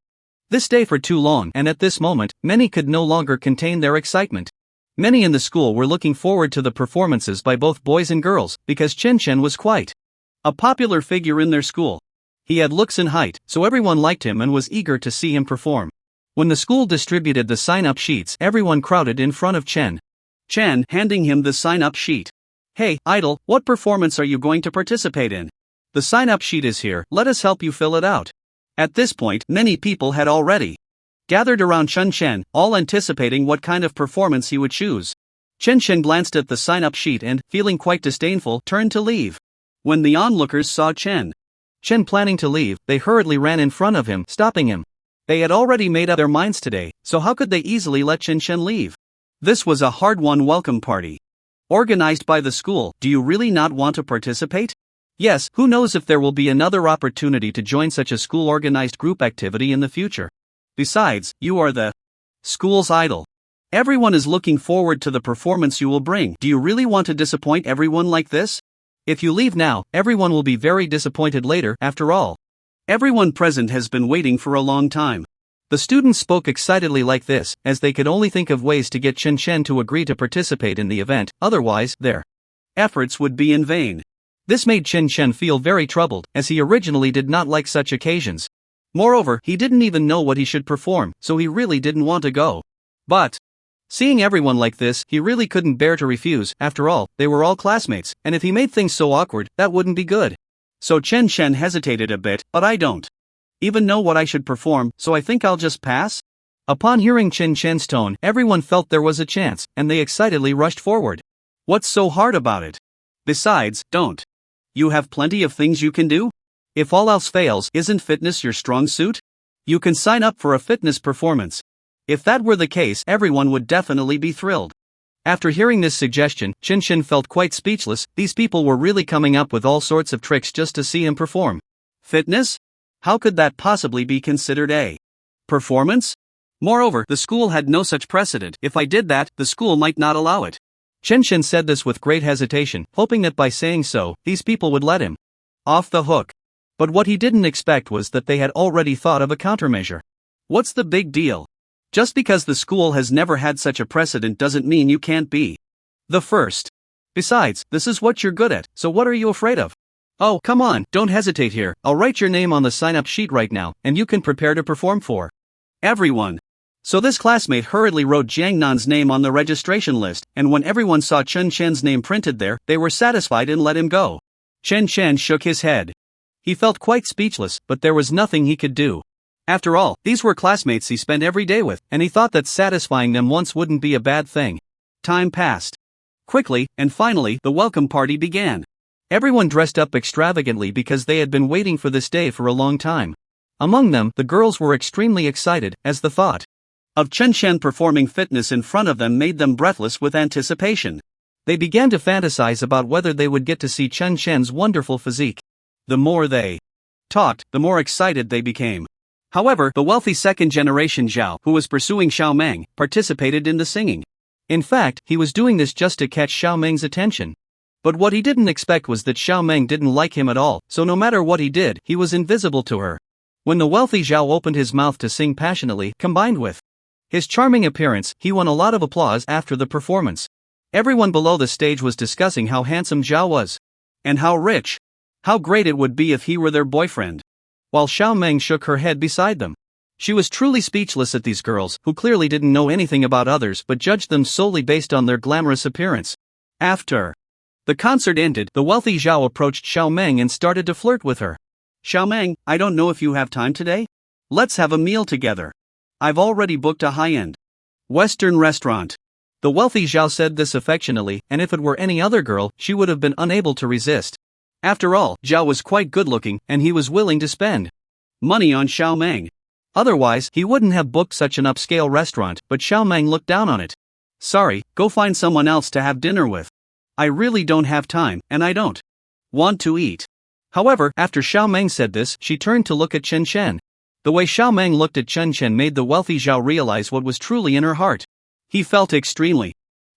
this day for too long, and at this moment, many could no longer contain their excitement. Many in the school were looking forward to the performances by both boys and girls, because Chen Chen was quite a popular figure in their school. He had looks and height, so everyone liked him and was eager to see him perform. When the school distributed the sign-up sheets, everyone crowded in front of Chen, handing him the sign-up sheet. Hey, idol, what performance are you going to participate in? The sign-up sheet is here, let us help you fill it out. At this point, many people had already gathered around Chen Chen, all anticipating what kind of performance he would choose. Chen Chen glanced at the sign-up sheet and, feeling quite disdainful, turned to leave. When the onlookers saw Chen planning to leave, they hurriedly ran in front of him, stopping him. They had already made up their minds today, so how could they easily let Chen leave? This was a hard-won welcome party. Organized by the school. Do you really not want to participate? Yes, who knows if there will be another opportunity to join such a school-organized group activity in the future. Besides, you are the school's idol. Everyone is looking forward to the performance you will bring. Do you really want to disappoint everyone like this? If you leave now, everyone will be very disappointed later. After all, everyone present has been waiting for a long time. The students spoke excitedly like this, as they could only think of ways to get Chen to agree to participate in the event, otherwise, their efforts would be in vain. This made Chen feel very troubled, as he originally did not like such occasions. Moreover, he didn't even know what he should perform, so he really didn't want to go. But seeing everyone like this, he really couldn't bear to refuse. After all, they were all classmates, and if he made things so awkward, that wouldn't be good. So Chen hesitated a bit, but I don't even know what I should perform, so I think I'll just pass? Upon hearing Chen tone, everyone felt there was a chance, and they excitedly rushed forward. What's so hard about it? Besides, don't you have plenty of things you can do? If all else fails, isn't fitness your strong suit? You can sign up for a fitness performance. If that were the case, everyone would definitely be thrilled. After hearing this suggestion, Chen felt quite speechless. These people were really coming up with all sorts of tricks just to see him perform. Fitness? How could that possibly be considered a performance? Moreover, the school had no such precedent. If I did that, the school might not allow it. Chen said this with great hesitation, hoping that by saying so, these people would let him off the hook. But what he didn't expect was that they had already thought of a countermeasure. What's the big deal? Just because the school has never had such a precedent doesn't mean you can't be the first. Besides, this is what you're good at, so what are you afraid of? Oh, come on, don't hesitate here. I'll write your name on the sign-up sheet right now, and you can prepare to perform for everyone. So this classmate hurriedly wrote Jiang Nan's name on the registration list, and when everyone saw Chen Chen's name printed there, they were satisfied and let him go. Chen shook his head. He felt quite speechless, but there was nothing he could do. After all, these were classmates he spent every day with, and he thought that satisfying them once wouldn't be a bad thing. Time passed quickly, and finally, the welcome party began. Everyone dressed up extravagantly because they had been waiting for this day for a long time. Among them, the girls were extremely excited, as the thought of Chen performing fitness in front of them made them breathless with anticipation. They began to fantasize about whether they would get to see Chen Chen's wonderful physique. The more they talked, the more excited they became. However, the wealthy second-generation Zhao, who was pursuing Xiao Meng, participated in the singing. In fact, he was doing this just to catch Xiao Meng's attention. But what he didn't expect was that Xiao Meng didn't like him at all, so no matter what he did, he was invisible to her. When the wealthy Zhao opened his mouth to sing passionately, combined with his charming appearance, he won a lot of applause after the performance. Everyone below the stage was discussing how handsome Zhao was. And how rich. How great it would be if he were their boyfriend. While Xiao Meng shook her head beside them. She was truly speechless at these girls, who clearly didn't know anything about others but judged them solely based on their glamorous appearance. After the concert ended, the wealthy Zhao approached Xiao Meng and started to flirt with her. Xiao Meng, I don't know if you have time today? Let's have a meal together. I've already booked a high-end Western restaurant. The wealthy Zhao said this affectionately, and if it were any other girl, she would have been unable to resist. After all, Zhao was quite good-looking, and he was willing to spend money on Xiao Meng. Otherwise, he wouldn't have booked such an upscale restaurant, but Xiao Meng looked down on it. Sorry, go find someone else to have dinner with. I really don't have time, and I don't want to eat. However, after Xiao Meng said this, she turned to look at Chen. The way Xiao Meng looked at Chen made the wealthy Zhao realize what was truly in her heart. He felt extremely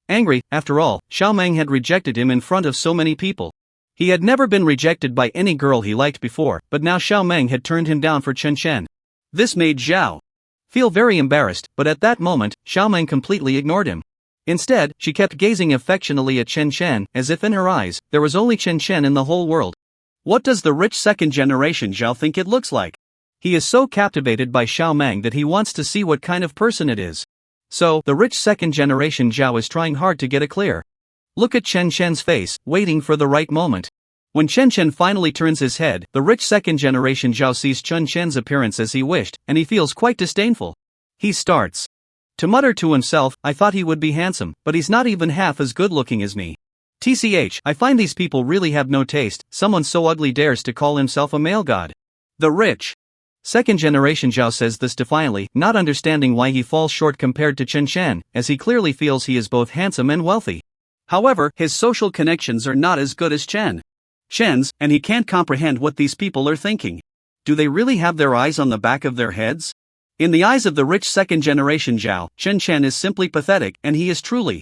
angry. After all, Xiao Meng had rejected him in front of so many people. He had never been rejected by any girl he liked before, but now Xiao Meng had turned him down for Chen. This made Zhao feel very embarrassed, but at that moment, Xiao Meng completely ignored him. Instead, she kept gazing affectionately at Chen, as if in her eyes, there was only Chen in the whole world. What does the rich second-generation Zhao think it looks like? He is so captivated by Xiao Meng that he wants to see what kind of person it is. So, the rich second-generation Zhao is trying hard to get a clear look at Chen's face, waiting for the right moment. When Chen finally turns his head, the rich second-generation Zhao sees Chen's appearance as he wished, and he feels quite disdainful. He starts To mutter to himself, I thought he would be handsome, but he's not even half as good looking as me. TCH, I find these people really have no taste, someone so ugly dares to call himself a male god. The rich second generation Zhao says this defiantly, not understanding why he falls short compared to Chen Shan, as he clearly feels he is both handsome and wealthy. However, his social connections are not as good as Shen's, and he can't comprehend what these people are thinking. Do they really have their eyes on the back of their heads? In the eyes of the rich second generation Zhao, Chen Shan is simply pathetic, and he is truly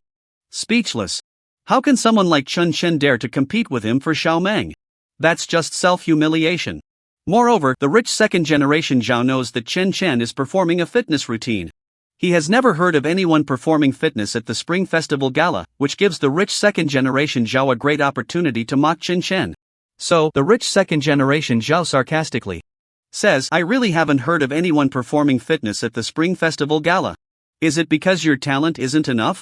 speechless. How can someone like Chen Shan dare to compete with him for Xiaomeng? That's just self-humiliation. Moreover, the rich second generation Zhao knows that Chen Shan is performing a fitness routine. He has never heard of anyone performing fitness at the Spring Festival Gala, which gives the rich second generation Zhao a great opportunity to mock Chen Shan. So, the rich second generation Zhao sarcastically says, I really haven't heard of anyone performing fitness at the Spring Festival Gala. Is it because your talent isn't enough?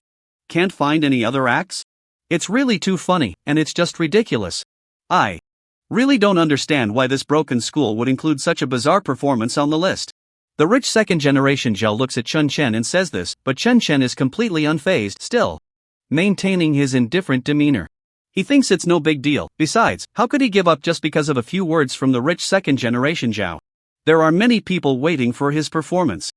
Can't find any other acts? It's really too funny, and it's just ridiculous. I really don't understand why this broken school would include such a bizarre performance on the list. The rich second generation Zhao looks at Chen Shan and says this, but Chen Shan is completely unfazed, still maintaining his indifferent demeanor. He thinks it's no big deal. Besides, how could he give up just because of a few words from the rich second generation Zhao? There are many people waiting for his performance,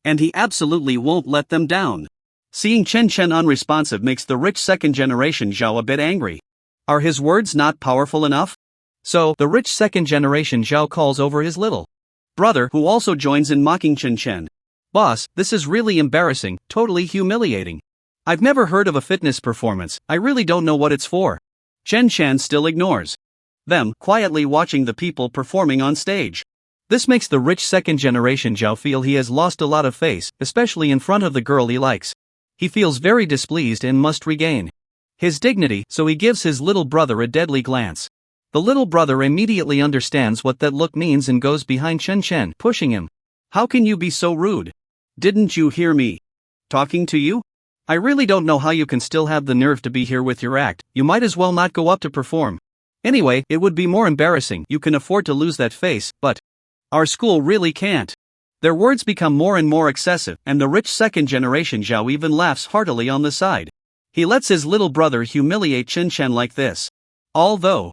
and he absolutely won't let them down. Seeing Chen Shan unresponsive makes the rich second generation Zhao a bit angry. Are his words not powerful enough? So, the rich second generation Zhao calls over his little brother, who also joins in mocking Chen Shan. Boss, this is really embarrassing, totally humiliating. I've never heard of a fitness performance, I really don't know what it's for. Chen Shan still ignores them, quietly watching the people performing on stage. This makes the rich second generation Zhao feel he has lost a lot of face, especially in front of the girl he likes. He feels very displeased and must regain his dignity, so he gives his little brother a deadly glance. The little brother immediately understands what that look means and goes behind Chen Shan, pushing him. How can you be so rude? Didn't you hear me talking to you? I really don't know how you can still have the nerve to be here with your act, you might as well not go up to perform. Anyway, it would be more embarrassing, you can afford to lose that face, but our school really can't. Their words become more and more excessive, and the rich second generation Zhao even laughs heartily on the side. He lets his little brother humiliate Chen Shan like this. Although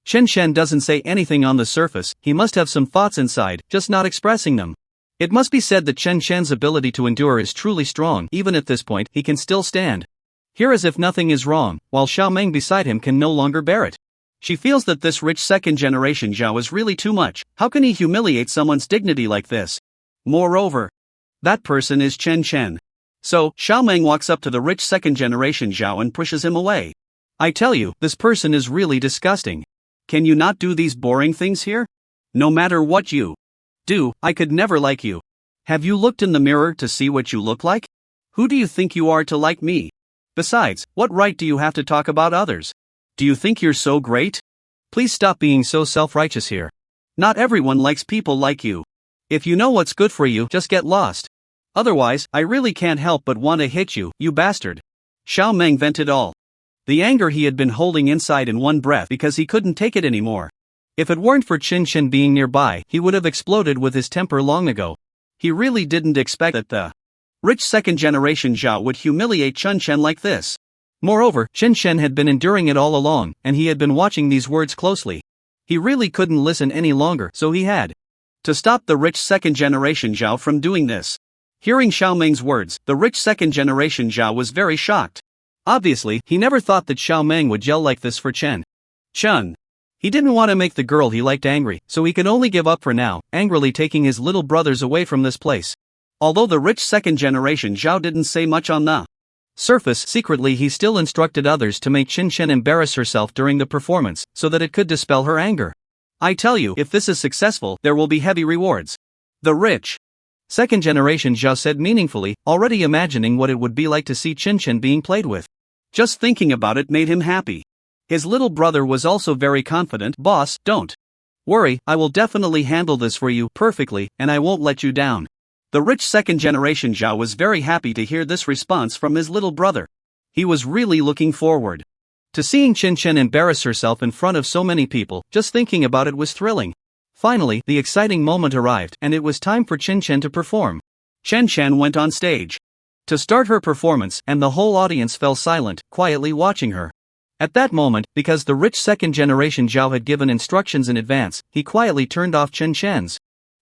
Chen Shan doesn't say anything on the surface, he must have some thoughts inside, just not expressing them. It must be said that Chen Shan's ability to endure is truly strong. Even at this point, he can still stand here as if nothing is wrong, while Xiaomeng beside him can no longer bear it. She feels that this rich second generation Zhao is really too much. How can he humiliate someone's dignity like this? Moreover, that person is Chen Shan. So, Xiaomeng walks up to the rich second generation Zhao and pushes him away. I tell you, this person is really disgusting. Can you not do these boring things here? No matter what you do, I could never like you. Have you looked in the mirror to see what you look like? Who do you think you are to like me? Besides, what right do you have to talk about others? Do you think you're so great? Please stop being so self-righteous here. Not everyone likes people like you. If you know what's good for you, just get lost. Otherwise, I really can't help but want to hit you, you bastard. Xiaomeng vented all the anger he had been holding inside in one breath because he couldn't take it anymore. If it weren't for Chen Shan being nearby, he would have exploded with his temper long ago. He really didn't expect that the rich second generation Zhao would humiliate Chen Shan like this. Moreover, Chen Shan had been enduring it all along, and he had been watching these words closely. He really couldn't listen any longer, so he had to stop the rich second generation Zhao from doing this. Hearing Xiaomeng's words, the rich second generation Zhao was very shocked. Obviously, he never thought that Xiaomeng would yell like this for Chen Shan. He didn't want to make the girl he liked angry, so he could only give up for now, angrily taking his little brothers away from this place. Although the rich second generation Zhao didn't say much on the surface, secretly he still instructed others to make Chen Shan embarrass herself during the performance, so that it could dispel her anger. I tell you, if this is successful, there will be heavy rewards. The rich second generation Zhao said meaningfully, already imagining what it would be like to see Chen Shan being played with. Just thinking about it made him happy. His little brother was also very confident. Boss, don't worry, I will definitely handle this for you perfectly, and I won't let you down. The rich second generation Zhao was very happy to hear this response from his little brother. He was really looking forward to seeing Chen Shan embarrass herself in front of so many people. Just thinking about it was thrilling. Finally, the exciting moment arrived, and it was time for Chen Shan to perform. Chen Shan went on stage. to start her performance, and the whole audience fell silent, quietly watching her. At that moment, because the rich second-generation Zhao had given instructions in advance, he quietly turned off Chen Chen's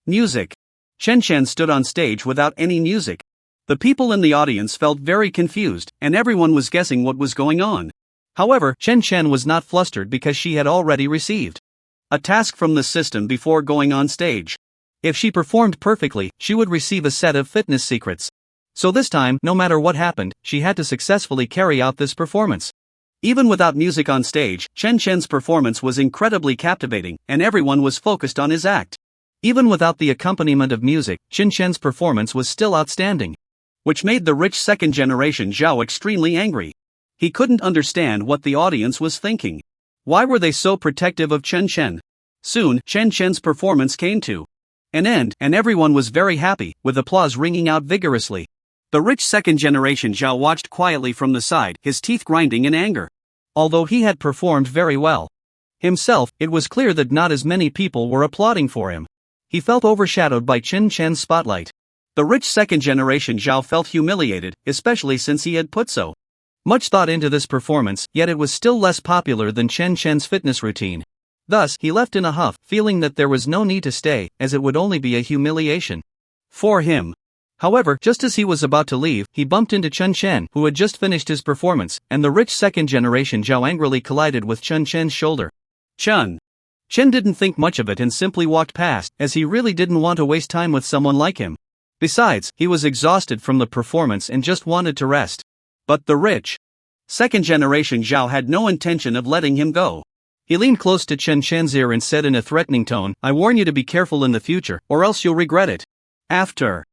music. Chen Chen stood on stage without any music. The people in the audience felt very confused, and everyone was guessing what was going on. However, Chen Chen was not flustered because she had already received a task from the system before going on stage. If she performed perfectly, she would receive a set of fitness secrets. So this time, no matter what happened, she had to successfully carry out this performance. Even without music on stage, Chen Chen's performance was incredibly captivating, and everyone was focused on his act. Even without the accompaniment of music, Chen Chen's performance was still outstanding, which made the rich second-generation Zhao extremely angry. He couldn't understand what the audience was thinking. Why were they so protective of Chen Chen? Soon, Chen Chen's performance came to an end, and everyone was very happy, with applause ringing out vigorously. The rich second-generation Zhao watched quietly from the side, his teeth grinding in anger. Although he had performed very well himself, it was clear that not as many people were applauding for him. He felt overshadowed by Chen Chen's spotlight. The rich second-generation Zhao felt humiliated, especially since he had put so much thought into this performance, yet it was still less popular than Chen Chen's fitness routine. Thus, he left in a huff, feeling that there was no need to stay, as it would only be a humiliation for him. However, just as he was about to leave, he bumped into Chen Chen, who had just finished his performance, and the rich second-generation Zhao angrily collided with Chen Chen's shoulder. Chen didn't think much of it and simply walked past, as he really didn't want to waste time with someone like him. Besides, he was exhausted from the performance and just wanted to rest. But the rich second-generation Zhao had no intention of letting him go. He leaned close to Chen Chen's ear and said in a threatening tone, "I warn you to be careful in the future, or else you'll regret it." After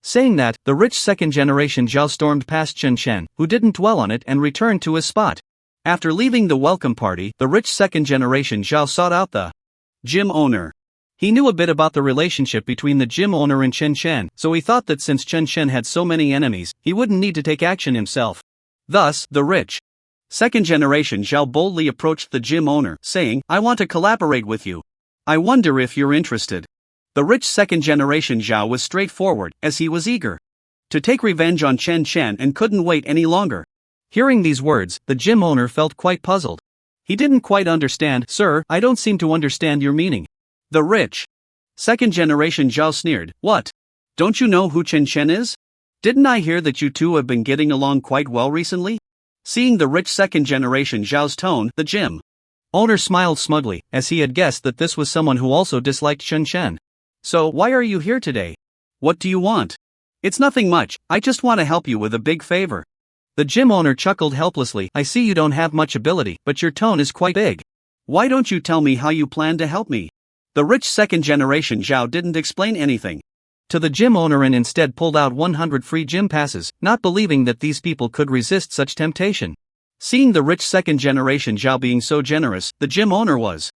saying that, the rich second-generation Zhao stormed past Chen Chen, who didn't dwell on it and returned to his spot. After leaving the welcome party, the rich second-generation Zhao sought out the gym owner. He knew a bit about the relationship between the gym owner and Chen Chen, so he thought that since Chen Chen had so many enemies, he wouldn't need to take action himself. Thus, the rich second-generation Zhao boldly approached the gym owner, saying, "I want to collaborate with you. I wonder if you're interested." The rich second-generation Zhao was straightforward, as he was eager to take revenge on Chen Chen and couldn't wait any longer. Hearing these words, the gym owner felt quite puzzled. He didn't quite understand. "Sir, I don't seem to understand your meaning." The rich second-generation Zhao sneered, "What? Don't you know who Chen Chen is? Didn't I hear that you two have been getting along quite well recently?" Seeing the rich second-generation Zhao's tone, the gym owner smiled smugly, as he had guessed that this was someone who also disliked Chen Chen. "So, why are you here today? What do you want?" "It's nothing much, I just want to help you with a big favor." The gym owner chuckled helplessly. "I see you don't have much ability, but your tone is quite big. Why don't you tell me how you plan to help me?" The rich second-generation Zhao didn't explain anything to the gym owner and instead pulled out 100 free gym passes, not believing that these people could resist such temptation. Seeing the rich second-generation Zhao being so generous, the gym owner was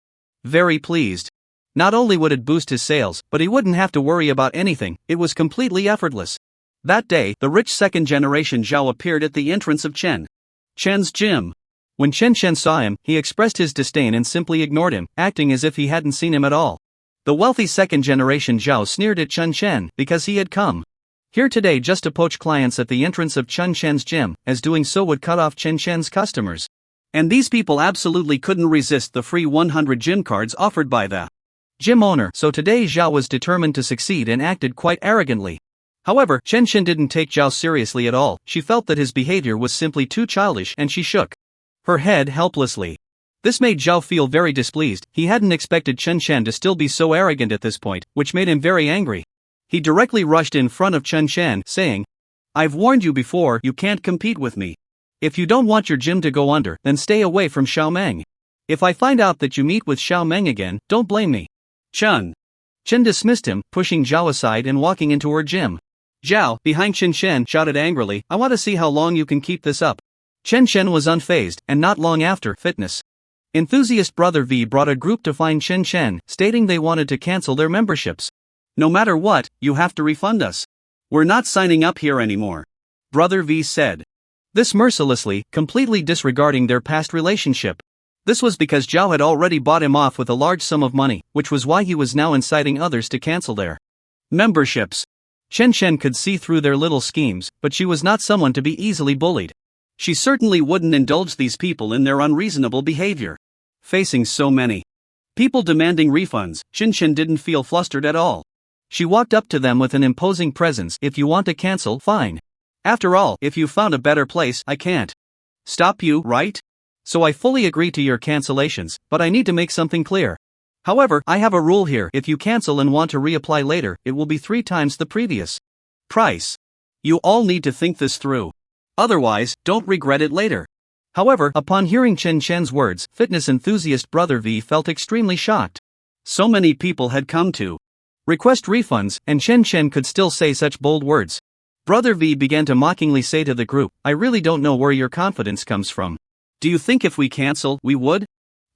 very pleased. Not only would it boost his sales, but he wouldn't have to worry about anything. It was completely effortless. That day, the rich second-generation Zhao appeared at the entrance of Chen Chen's gym. When Chen Chen saw him, he expressed his disdain and simply ignored him, acting as if he hadn't seen him at all. The wealthy second-generation Zhao sneered at Chen Chen because he had come here today just to poach clients at the entrance of Chen Chen's gym, as doing so would cut off Chen Chen's customers. And these people absolutely couldn't resist the free 100 gym cards offered by the gym owner, so today Zhao was determined to succeed and acted quite arrogantly. However, Chen Chen didn't take Zhao seriously at all. She felt that his behavior was simply too childish and she shook her head helplessly. This made Zhao feel very displeased. He hadn't expected Chen Chen to still be so arrogant at this point, which made him very angry. He directly rushed in front of Chen Chen, saying, "I've warned you before, you can't compete with me. If you don't want your gym to go under, then stay away from Xiao Meng. If I find out that you meet with Xiao Meng again, don't blame me." Chen dismissed him, pushing Zhao aside and walking into her gym. Zhao, behind Chen Chen, shouted angrily, "I want to see how long you can keep this up." Chen Chen was unfazed, and not long after, fitness enthusiast Brother V brought a group to find Chen Chen, stating they wanted to cancel their memberships. "No matter what, you have to refund us. We're not signing up here anymore," Brother V said. This mercilessly, completely disregarding their past relationship. This was because Zhao had already bought him off with a large sum of money, which was why he was now inciting others to cancel their memberships. Chen Chen could see through their little schemes, but she was not someone to be easily bullied. She certainly wouldn't indulge these people in their unreasonable behavior. Facing so many people demanding refunds, Chen Chen didn't feel flustered at all. She walked up to them with an imposing presence. If you want to cancel, fine. After all, if you found a better place, I can't stop you, right? So I fully agree to your cancellations, but I need to make something clear. However, I have a rule here: if you cancel and want to reapply later, it will be 3 times the previous price. You all need to think this through. Otherwise, don't regret it later. However, upon hearing Chen Chen's words, fitness enthusiast Brother V felt extremely shocked. So many people had come to request refunds, and Chen Chen could still say such bold words. Brother V began to mockingly say to the group, I really don't know where your confidence comes from. Do you think if we cancel, we would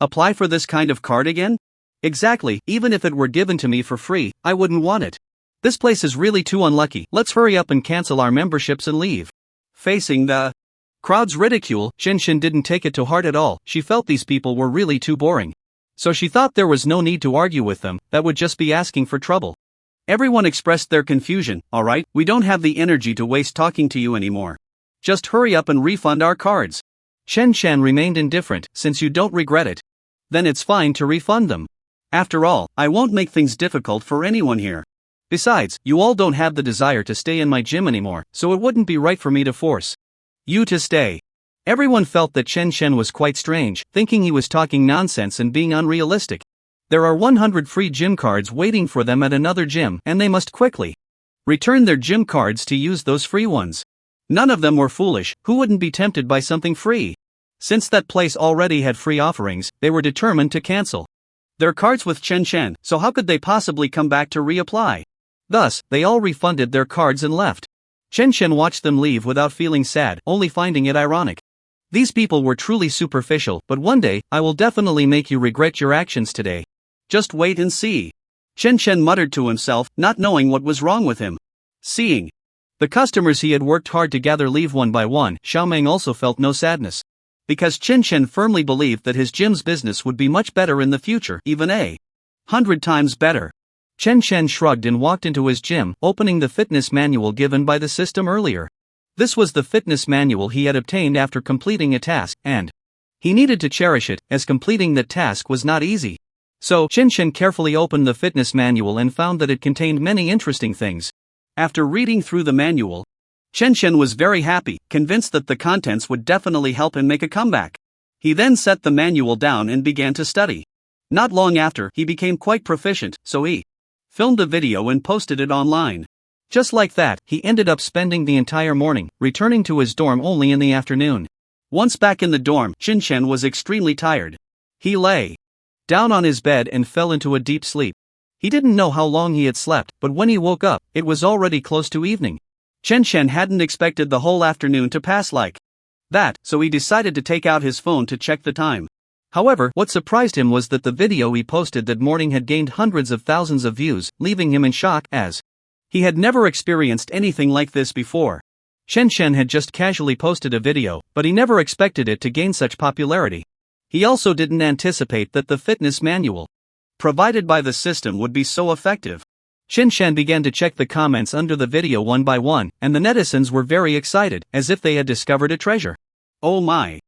apply for this kind of card again? Exactly, even if it were given to me for free, I wouldn't want it. This place is really too unlucky. Let's hurry up and cancel our memberships and leave. Facing the crowd's ridicule, Chen Chen didn't take it to heart at all. She felt these people were really too boring. So she thought there was no need to argue with them, that would just be asking for trouble. Everyone expressed their confusion. Alright, we don't have the energy to waste talking to you anymore. Just hurry up and refund our cards. Chen Chen remained indifferent. Since you don't regret it, then it's fine to refund them. After all, I won't make things difficult for anyone here. Besides, you all don't have the desire to stay in my gym anymore, so it wouldn't be right for me to force you to stay. Everyone felt that Chen Chen was quite strange, thinking he was talking nonsense and being unrealistic. There are 100 free gym cards waiting for them at another gym, and they must quickly return their gym cards to use those free ones. None of them were foolish. Who wouldn't be tempted by something free? Since that place already had free offerings, they were determined to cancel their cards with Chen Chen, so how could they possibly come back to reapply? Thus, they all refunded their cards and left. Chen Chen watched them leave without feeling sad, only finding it ironic. These people were truly superficial, but one day, I will definitely make you regret your actions today. Just wait and see. Chen Chen muttered to himself, not knowing what was wrong with him. Seeing the customers he had worked hard to gather leave one by one, Xiaomeng also felt no sadness. Because Chen Chen firmly believed that his gym's business would be much better in the future, even 100 times better. Chen Chen shrugged and walked into his gym, opening the fitness manual given by the system earlier. This was the fitness manual he had obtained after completing a task, and he needed to cherish it, as completing that task was not easy. So, Chen Chen carefully opened the fitness manual and found that it contained many interesting things. After reading through the manual, Chen Chen was very happy, convinced that the contents would definitely help him make a comeback. He then set the manual down and began to study. Not long after, he became quite proficient, so he filmed a video and posted it online. Just like that, he ended up spending the entire morning, returning to his dorm only in the afternoon. Once back in the dorm, Chen Chen was extremely tired. He lay down on his bed and fell into a deep sleep. He didn't know how long he had slept, but when he woke up, it was already close to evening. Chen Chen hadn't expected the whole afternoon to pass like that, so he decided to take out his phone to check the time. However, what surprised him was that the video he posted that morning had gained hundreds of thousands of views, leaving him in shock, as he had never experienced anything like this before. Chen Chen had just casually posted a video, but he never expected it to gain such popularity. He also didn't anticipate that the fitness manual provided by the system would be so effective. Chen Chen began to check the comments under the video one by one, and the netizens were very excited, as if they had discovered a treasure. Oh my!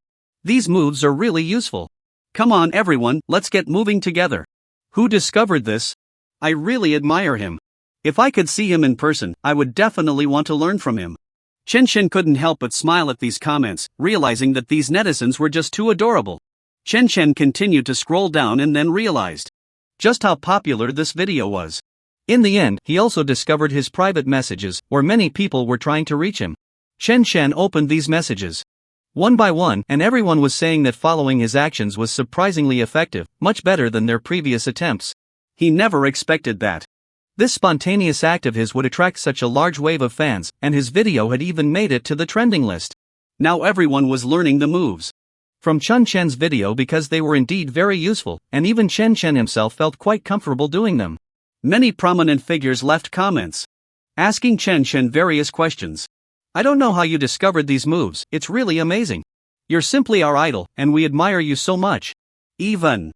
These moves are really useful. Come on everyone, let's get moving together. Who discovered this? I really admire him. If I could see him in person, I would definitely want to learn from him. Chen Chen couldn't help but smile at these comments, realizing that these netizens were just too adorable. Chen Chen continued to scroll down and then realized just how popular this video was. In the end, he also discovered his private messages, where many people were trying to reach him. Chen Chen opened these messages one by one, and everyone was saying that following his actions was surprisingly effective, much better than their previous attempts. He never expected that this spontaneous act of his would attract such a large wave of fans, and his video had even made it to the trending list. Now everyone was learning the moves from Chen Chen's video because they were indeed very useful, and even Chen Chen himself felt quite comfortable doing them. Many prominent figures left comments asking Chen Chen various questions. I don't know how you discovered these moves, it's really amazing. You're simply our idol, and we admire you so much. Even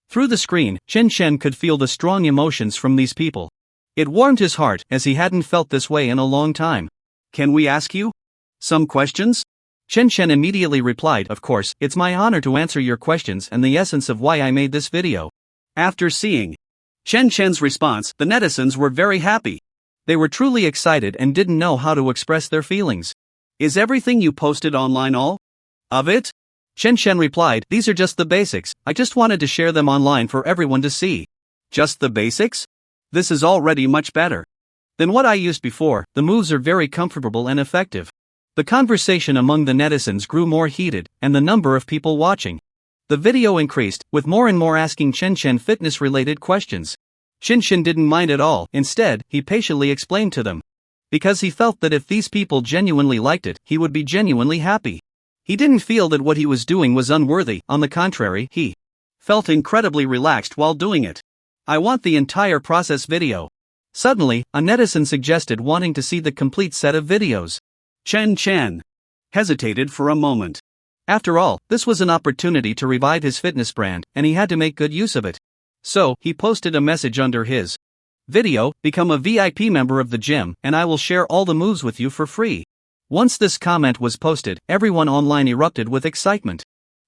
through the screen, Chen Chen could feel the strong emotions from these people. It warmed his heart, as he hadn't felt this way in a long time. Can we ask you some questions? Chen Chen immediately replied, of course, it's my honor to answer your questions and the essence of why I made this video. After seeing Chen Chen's response, the netizens were very happy. They were truly excited and didn't know how to express their feelings. Is everything you posted online all of it? Chen Chen replied, these are just the basics, I just wanted to share them online for everyone to see. Just the basics? This is already much better than what I used before. The moves are very comfortable and effective. The conversation among the netizens grew more heated, and the number of people watching the video increased, with more and more asking Chen Chen fitness-related questions. Chen Chen didn't mind at all. Instead, he patiently explained to them. Because he felt that if these people genuinely liked it, he would be genuinely happy. He didn't feel that what he was doing was unworthy. On the contrary, he felt incredibly relaxed while doing it. I want the entire process video. Suddenly, a netizen suggested wanting to see the complete set of videos. Chen Chen hesitated for a moment. After all, this was an opportunity to revive his fitness brand, and he had to make good use of it. So, he posted a message under his video, become a VIP member of the gym, and I will share all the moves with you for free. Once this comment was posted, everyone online erupted with excitement.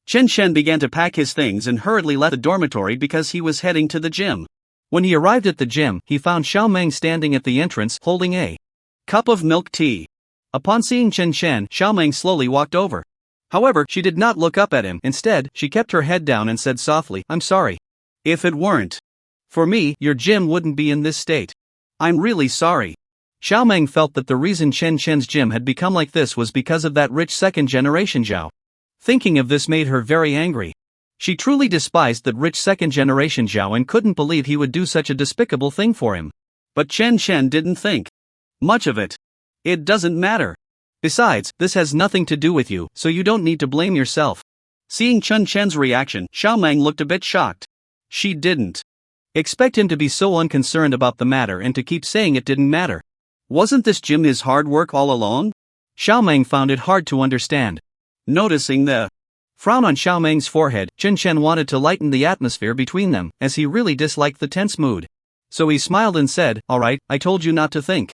Chen Chen began to pack his things and hurriedly left the dormitory because he was heading to the gym. When he arrived at the gym, he found Xiao Meng standing at the entrance, holding a cup of milk tea. Upon seeing Chen Chen, Xiao Meng slowly walked over. However, she did not look up at him. Instead, she kept her head down and said softly, I'm sorry. If it weren't for me, your gym wouldn't be in this state. I'm really sorry. Xiao Meng felt that the reason Chen Chen's gym had become like this was because of that rich second-generation Zhao. Thinking of this made her very angry. She truly despised that rich second-generation Zhao and couldn't believe he would do such a despicable thing for him. But Chen Chen didn't think much of it. It doesn't matter. Besides, this has nothing to do with you, so you don't need to blame yourself. Seeing Chen Chen's reaction, Xiao Meng looked a bit shocked. She didn't expect him to be so unconcerned about the matter and to keep saying it didn't matter. Wasn't this gym his hard work all along? Xiao Meng found it hard to understand. Noticing the frown on Xiao Meng's forehead, Chen Chen wanted to lighten the atmosphere between them, as he really disliked the tense mood. So he smiled and said, alright, I told you not to think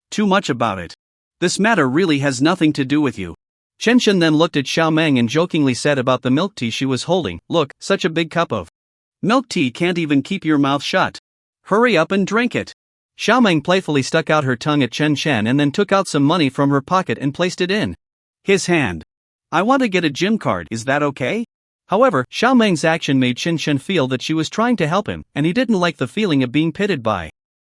too much about it. This matter really has nothing to do with you. Chen Chen then looked at Xiao Meng and jokingly said about the milk tea she was holding, look, such a big cup of milk tea can't even keep your mouth shut. Hurry up and drink it. Xiao Meng playfully stuck out her tongue at Chen Chen and then took out some money from her pocket and placed it in his hand. I want to get a gym card, is that okay? However, Xiao Meng's action made Chen Chen feel that she was trying to help him, and he didn't like the feeling of being pitted by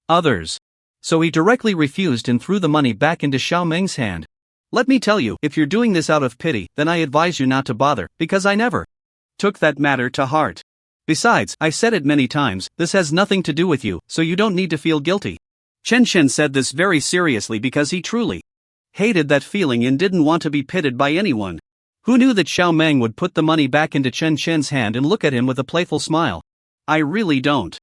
others. So he directly refused and threw the money back into Xiao Meng's hand. Let me tell you, if you're doing this out of pity, then I advise you not to bother, because I never took that matter to heart. Besides, I've said it many times, this has nothing to do with you, so you don't need to feel guilty. Chen Chen said this very seriously because he truly hated that feeling and didn't want to be pitted by anyone. Who knew that Xiao Meng would put the money back into Chen Chen's hand and look at him with a playful smile? I really don't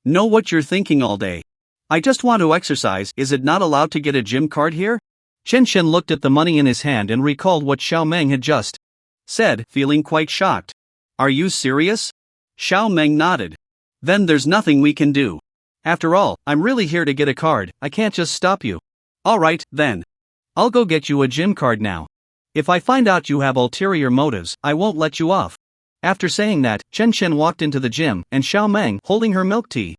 know what you're thinking all day. I just want to exercise, is it not allowed to get a gym card here? Chen Chen looked at the money in his hand and recalled what Xiao Meng had just said, feeling quite shocked. Are you serious? Xiao Meng nodded. Then there's nothing we can do. After all, I'm really here to get a card, I can't just stop you. Alright, then. I'll go get you a gym card now. If I find out you have ulterior motives, I won't let you off. After saying that, Chen Chen walked into the gym, and Xiao Meng, holding her milk tea,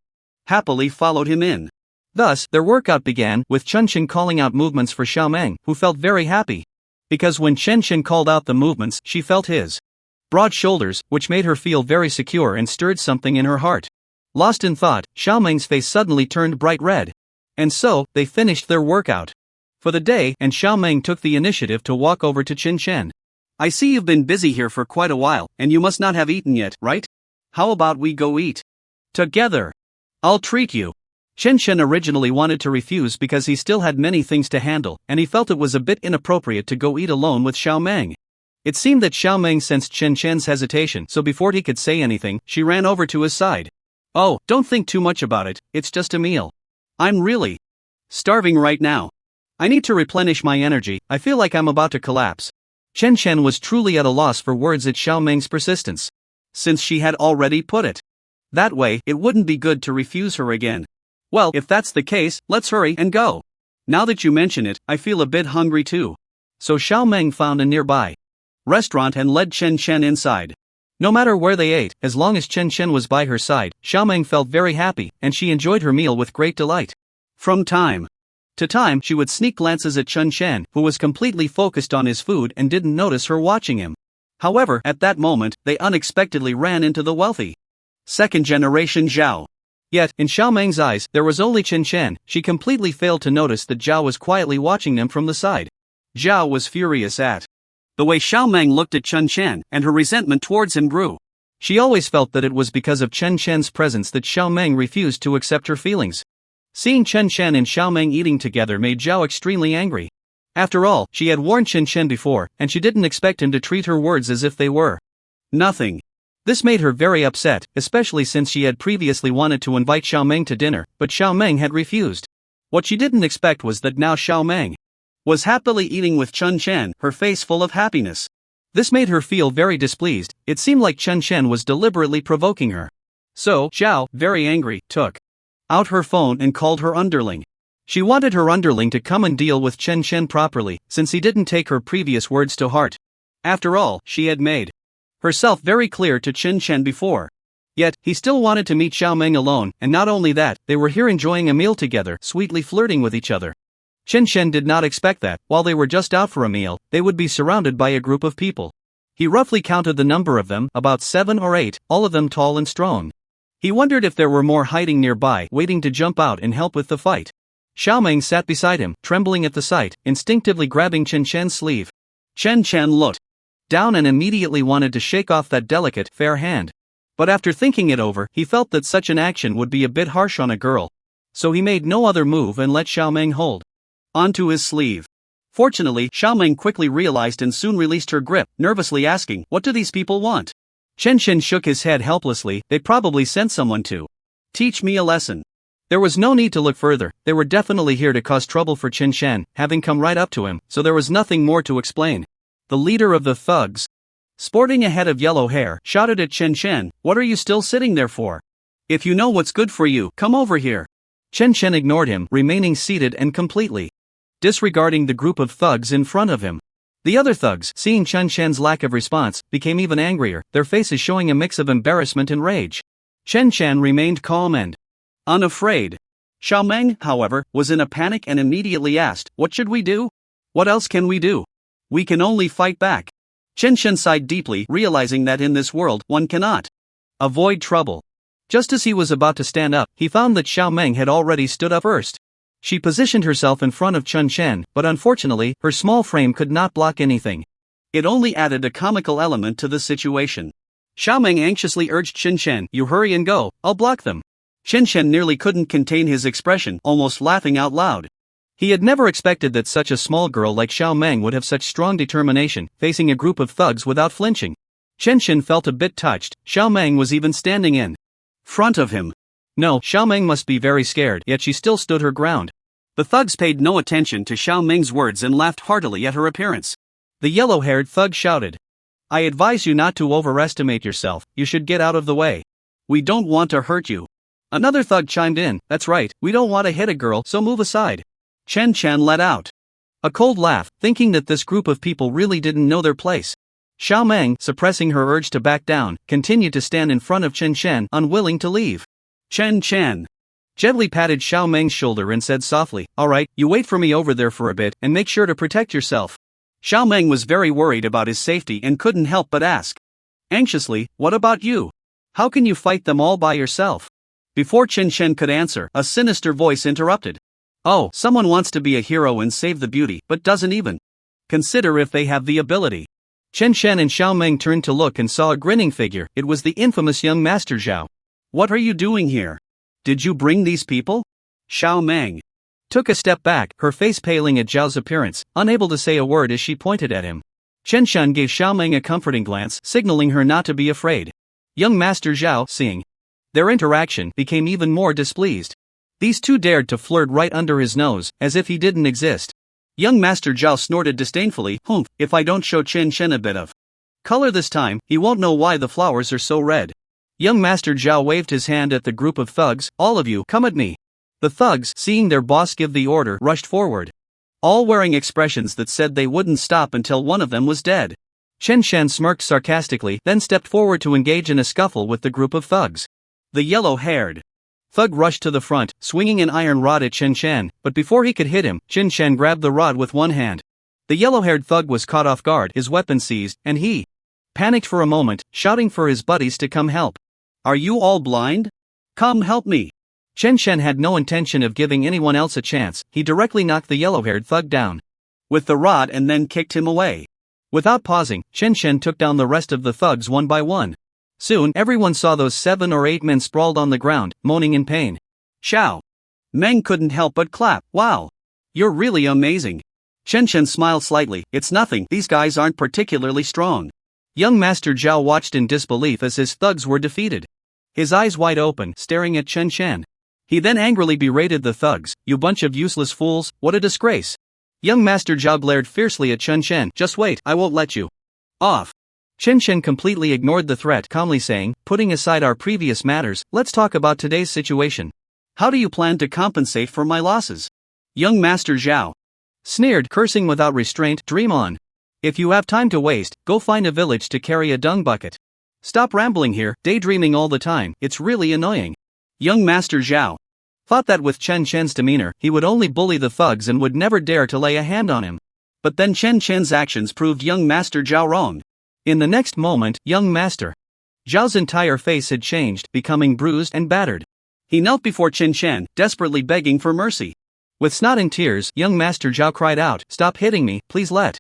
happily followed him in. Thus, their workout began, with Chen Chen calling out movements for Xiao Meng, who felt very happy. Because when Chen Chen called out the movements, she felt his broad shoulders, which made her feel very secure and stirred something in her heart. Lost in thought, Xiao Meng's face suddenly turned bright red. And so, they finished their workout for the day, and Xiao Meng took the initiative to walk over to Chen Chen. I see you've been busy here for quite a while, and you must not have eaten yet, right? How about we go eat together? I'll treat you. Chen Chen originally wanted to refuse because he still had many things to handle, and he felt it was a bit inappropriate to go eat alone with Xiao Meng. It seemed that Xiao Meng sensed Chen Chen's hesitation, so before he could say anything, she ran over to his side. Oh, don't think too much about it, it's just a meal. I'm really starving right now. I need to replenish my energy, I feel like I'm about to collapse. Chen Chen was truly at a loss for words at Xiao Meng's persistence. Since she had already put it that way, it wouldn't be good to refuse her again. Well, if that's the case, let's hurry and go. Now that you mention it, I feel a bit hungry too. So Xiao Meng found a nearby restaurant and led Chen Chen inside. No matter where they ate, as long as Chen Chen was by her side, Xiao Meng felt very happy, and she enjoyed her meal with great delight. From time to time, she would sneak glances at Chen Chen, who was completely focused on his food and didn't notice her watching him. However, at that moment, they unexpectedly ran into the wealthy second-generation Zhao. Yet, in Xiao Meng's eyes, there was only Chen Chen. She completely failed to notice that Zhao was quietly watching them from the side. Zhao was furious at the way Xiao Meng looked at Chen Chen, and her resentment towards him grew. She always felt that it was because of Chen Chen's presence that Xiao Meng refused to accept her feelings. Seeing Chen Chen and Xiao Meng eating together made Zhao extremely angry. After all, she had warned Chen Chen before, and she didn't expect him to treat her words as if they were nothing. This made her very upset, especially since she had previously wanted to invite Xiao Meng to dinner, but Xiao Meng had refused. What she didn't expect was that now Xiao Meng was happily eating with Chen Chen, her face full of happiness. This made her feel very displeased. It seemed like Chen Chen was deliberately provoking her. So, Zhao, very angry, took out her phone and called her underling. She wanted her underling to come and deal with Chen Chen properly, since he didn't take her previous words to heart. After all, she had made herself very clear to Chen Chen before. Yet, he still wanted to meet Xiao Meng alone, and not only that, they were here enjoying a meal together, sweetly flirting with each other. Chen Chen did not expect that, while they were just out for a meal, they would be surrounded by a group of people. He roughly counted the number of them, about 7 or 8, all of them tall and strong. He wondered if there were more hiding nearby, waiting to jump out and help with the fight. Xiao Meng sat beside him, trembling at the sight, instinctively grabbing Chen Chen's sleeve. Chen Chen looked down and immediately wanted to shake off that delicate, fair hand. But after thinking it over, he felt that such an action would be a bit harsh on a girl. So he made no other move and let Xiao Meng hold onto his sleeve. Fortunately, Xiao Meng quickly realized and soon released her grip, nervously asking, "What do these people want?" Chen Chen shook his head helplessly. They probably sent someone to teach me a lesson. There was no need to look further. They were definitely here to cause trouble for Chen Chen, having come right up to him, so there was nothing more to explain. The leader of the thugs, sporting a head of yellow hair, shouted at Chen Chen, "What are you still sitting there for? If you know what's good for you, come over here." Chen Chen ignored him, remaining seated and completely disregarding the group of thugs in front of him. The other thugs, seeing Chen Chen's lack of response, became even angrier, their faces showing a mix of embarrassment and rage. Chen Chen remained calm and unafraid. Xiao Meng, however, was in a panic and immediately asked, "What should we do? What else can we do? We can only fight back." Chen Chen sighed deeply, realizing that in this world, one cannot avoid trouble. Just as he was about to stand up, he found that Xiao Meng had already stood up first. She positioned herself in front of Chen Chen, but unfortunately, her small frame could not block anything. It only added a comical element to the situation. Xiao Meng anxiously urged Chen Chen, "You hurry and go, I'll block them." Chen Chen nearly couldn't contain his expression, almost laughing out loud. He had never expected that such a small girl like Xiao Meng would have such strong determination, facing a group of thugs without flinching. Chen Chen felt a bit touched. Xiao Meng was even standing in front of him. No, Xiao Meng must be very scared, yet she still stood her ground. The thugs paid no attention to Xiao Meng's words and laughed heartily at her appearance. The yellow-haired thug shouted, "I advise you not to overestimate yourself, you should get out of the way. We don't want to hurt you." Another thug chimed in, "That's right, we don't want to hit a girl, so move aside." Chen Chen let out a cold laugh, thinking that this group of people really didn't know their place. Xiao Meng, suppressing her urge to back down, continued to stand in front of Chen Chen, unwilling to leave. Chen Chen gently patted Xiao Meng's shoulder and said softly, "All right, you wait for me over there for a bit, and make sure to protect yourself." Xiao Meng was very worried about his safety and couldn't help but ask anxiously, "What about you? How can you fight them all by yourself?" Before Chen Chen could answer, a sinister voice interrupted. "Oh, someone wants to be a hero and save the beauty, but doesn't even consider if they have the ability." Chen Chen and Xiao Meng turned to look and saw a grinning figure. It was the infamous young Master Zhao. "What are you doing here? Did you bring these people?" Xiao Meng took a step back, her face paling at Zhao's appearance, unable to say a word as she pointed at him. Chen Chen gave Xiao Meng a comforting glance, signaling her not to be afraid. Young Master Zhao, seeing their interaction, became even more displeased. These two dared to flirt right under his nose, as if he didn't exist. Young Master Zhao snorted disdainfully, "Humph, if I don't show Chen Chen a bit of color this time, he won't know why the flowers are so red." Young Master Zhao waved his hand at the group of thugs, "All of you, come at me. The thugs, seeing their boss give the order, rushed forward, all wearing expressions that said they wouldn't stop until one of them was dead. Chen Shan smirked sarcastically, then stepped forward to engage in a scuffle with the group of thugs. The yellow-haired thug rushed to the front, swinging an iron rod at Chen Shan, but before he could hit him, Chen Shan grabbed the rod with one hand. The yellow-haired thug was caught off guard, his weapon seized, and he panicked for a moment, shouting for his buddies to come help. "Are you all blind? Come help me." Chen Shan had no intention of giving anyone else a chance. He directly knocked the yellow-haired thug down with the rod and then kicked him away. Without pausing, Chen Shan took down the rest of the thugs one by one. Soon, everyone saw those 7 or 8 men sprawled on the ground, moaning in pain. Xiao Meng couldn't help but clap. "Wow! You're really amazing." Chen Shan smiled slightly. "It's nothing, these guys aren't particularly strong." Young Master Zhao watched in disbelief as his thugs were defeated, his eyes wide open, staring at Chen Shan. He then angrily berated the thugs. "You bunch of useless fools, what a disgrace." Young Master Zhao glared fiercely at Chen Shan. "Just wait, I won't let you off." Chen Shan completely ignored the threat, calmly saying, "Putting aside our previous matters, let's talk about today's situation. How do you plan to compensate for my losses?" Young Master Zhao sneered, cursing without restraint. "Dream on. If you have time to waste, go find a village to carry a dung bucket. Stop rambling here, daydreaming all the time, it's really annoying." Young Master Zhao thought that with Chen Shan's demeanor, he would only bully the thugs and would never dare to lay a hand on him. But then Chen Shan's actions proved young Master Zhao wrong. In the next moment, young Master Zhao's entire face had changed, becoming bruised and battered. He knelt before Chen Shan, desperately begging for mercy. With snot and tears, young Master Zhao cried out, "Stop hitting me, please let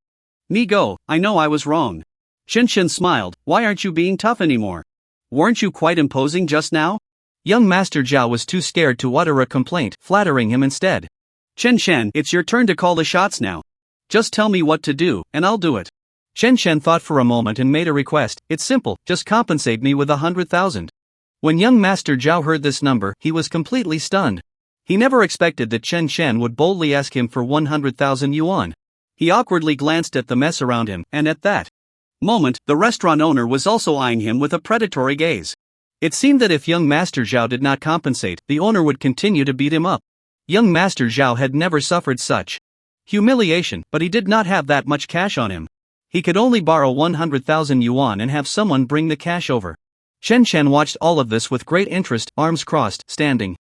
me go, I know I was wrong." Chen Shan smiled. "Why aren't you being tough anymore? Weren't you quite imposing just now?" Young Master Zhao was too scared to utter a complaint, flattering him instead. "Chen Shan, it's your turn to call the shots now. Just tell me what to do, and I'll do it." Chen Shan thought for a moment and made a request. "It's simple, just compensate me with 100,000. When young Master Zhao heard this number, he was completely stunned. He never expected that Chen Shan would boldly ask him for 100,000 yuan. He awkwardly glanced at the mess around him, and at that moment, the restaurant owner was also eyeing him with a predatory gaze. It seemed that if young Master Zhao did not compensate, the owner would continue to beat him up. Young Master Zhao had never suffered such humiliation, but he did not have that much cash on him. He could only borrow 100,000 yuan and have someone bring the cash over. Chen Shan watched all of this with great interest, arms crossed, standing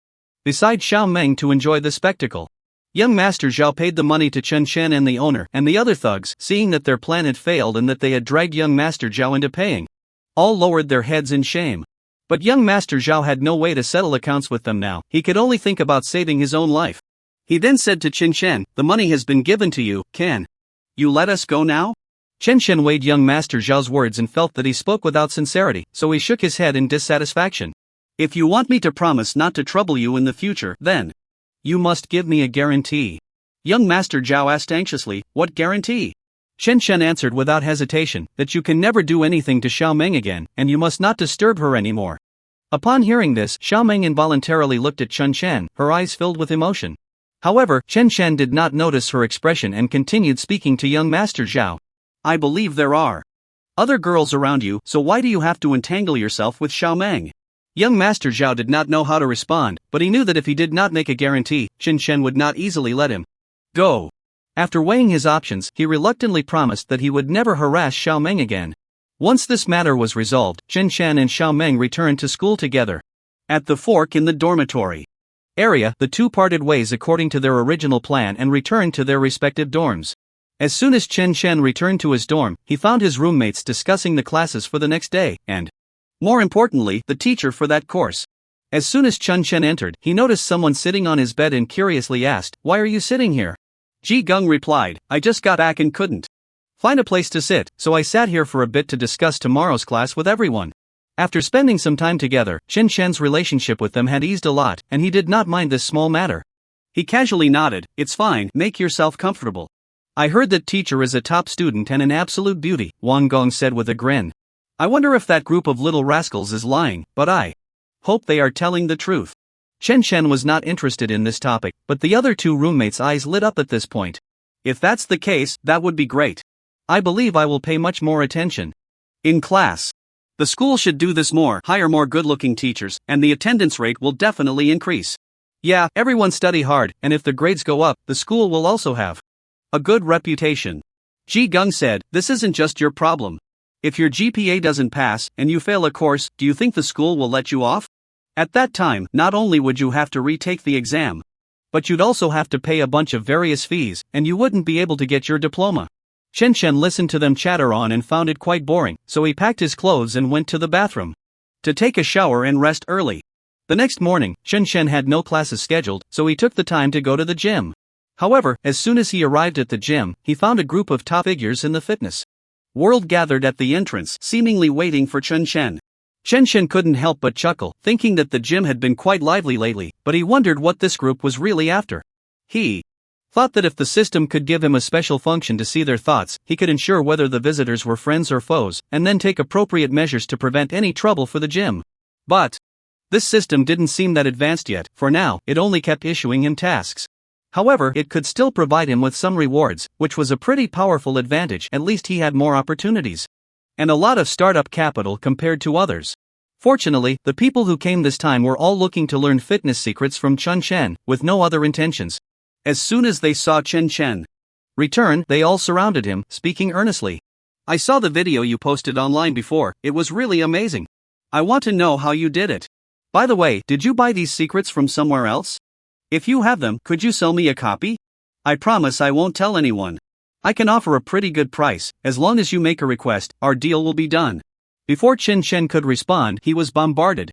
beside Xiao Meng to enjoy the spectacle. Young Master Zhao paid the money to Chen Shan and the owner, and the other thugs, seeing that their plan had failed and that they had dragged young Master Zhao into paying, all lowered their heads in shame. But young Master Zhao had no way to settle accounts with them now. He could only think about saving his own life. He then said to Chen Shan, "The money has been given to you, can you let us go now?" Chen Shan weighed young Master Zhao's words and felt that he spoke without sincerity, so he shook his head in dissatisfaction. "If you want me to promise not to trouble you in the future, then you must give me a guarantee." Young Master Zhao asked anxiously, "What guarantee?" Chen Shan answered without hesitation, "That you can never do anything to Xiao Meng again, and you must not disturb her anymore." Upon hearing this, Xiao Meng involuntarily looked at Chen Shan, her eyes filled with emotion. However, Chen Shan did not notice her expression and continued speaking to young Master Zhao. "I believe there are other girls around you, so why do you have to entangle yourself with Xiao Meng?" Young Master Zhao did not know how to respond, but he knew that if he did not make a guarantee, Chen Shan would not easily let him go. After weighing his options, he reluctantly promised that he would never harass Xiao Meng again. Once this matter was resolved, Chen Shan and Xiao Meng returned to school together. At the fork in the dormitory area, the two parted ways according to their original plan and returned to their respective dorms. As soon as Chen Shan returned to his dorm, he found his roommates discussing the classes for the next day, and, more importantly, the teacher for that course. As soon as Chen Shan entered, he noticed someone sitting on his bed and curiously asked, "Why are you sitting here?" Ji Gung replied, "I just got back and couldn't find a place to sit, so I sat here for a bit to discuss tomorrow's class with everyone." After spending some time together, Chen Shan's relationship with them had eased a lot, and he did not mind this small matter. He casually nodded, "It's fine, make yourself comfortable. I heard that teacher is a top student and an absolute beauty," Wang Gong said with a grin. "I wonder if that group of little rascals is lying, but I hope they are telling the truth." Chen Shan was not interested in this topic, but the other two roommates' eyes lit up at this point. "If that's the case, that would be great. I believe I will pay much more attention in class. The school should do this more, hire more good-looking teachers, and the attendance rate will definitely increase." Yeah, everyone study hard, and if the grades go up, the school will also have a good reputation. Ji Gung said, this isn't just your problem. If your GPA doesn't pass, and you fail a course, do you think the school will let you off? At that time, not only would you have to retake the exam, but you'd also have to pay a bunch of various fees, and you wouldn't be able to get your diploma. Chen Chen listened to them chatter on and found it quite boring, so he packed his clothes and went to the bathroom to take a shower and rest early. The next morning, Chen Chen had no classes scheduled, so he took the time to go to the gym. However, as soon as he arrived at the gym, he found a group of top figures in the fitness world gathered at the entrance, seemingly waiting for Chen Chen. Chen Chen couldn't help but chuckle, thinking that the gym had been quite lively lately, but he wondered what this group was really after. He thought that if the system could give him a special function to see their thoughts, he could ensure whether the visitors were friends or foes, and then take appropriate measures to prevent any trouble for the gym. But this system didn't seem that advanced yet. For now, it only kept issuing him tasks. However, it could still provide him with some rewards, which was a pretty powerful advantage. At least he had more opportunities and a lot of startup capital compared to others. Fortunately, the people who came this time were all looking to learn fitness secrets from Chen Chen, with no other intentions. As soon as they saw Chen Chen return, they all surrounded him, speaking earnestly. I saw the video you posted online before, it was really amazing. I want to know how you did it. By the way, did you buy these secrets from somewhere else? If you have them, could you sell me a copy? I promise I won't tell anyone. I can offer a pretty good price. As long as you make a request, our deal will be done. Before Chen Chen could respond, he was bombarded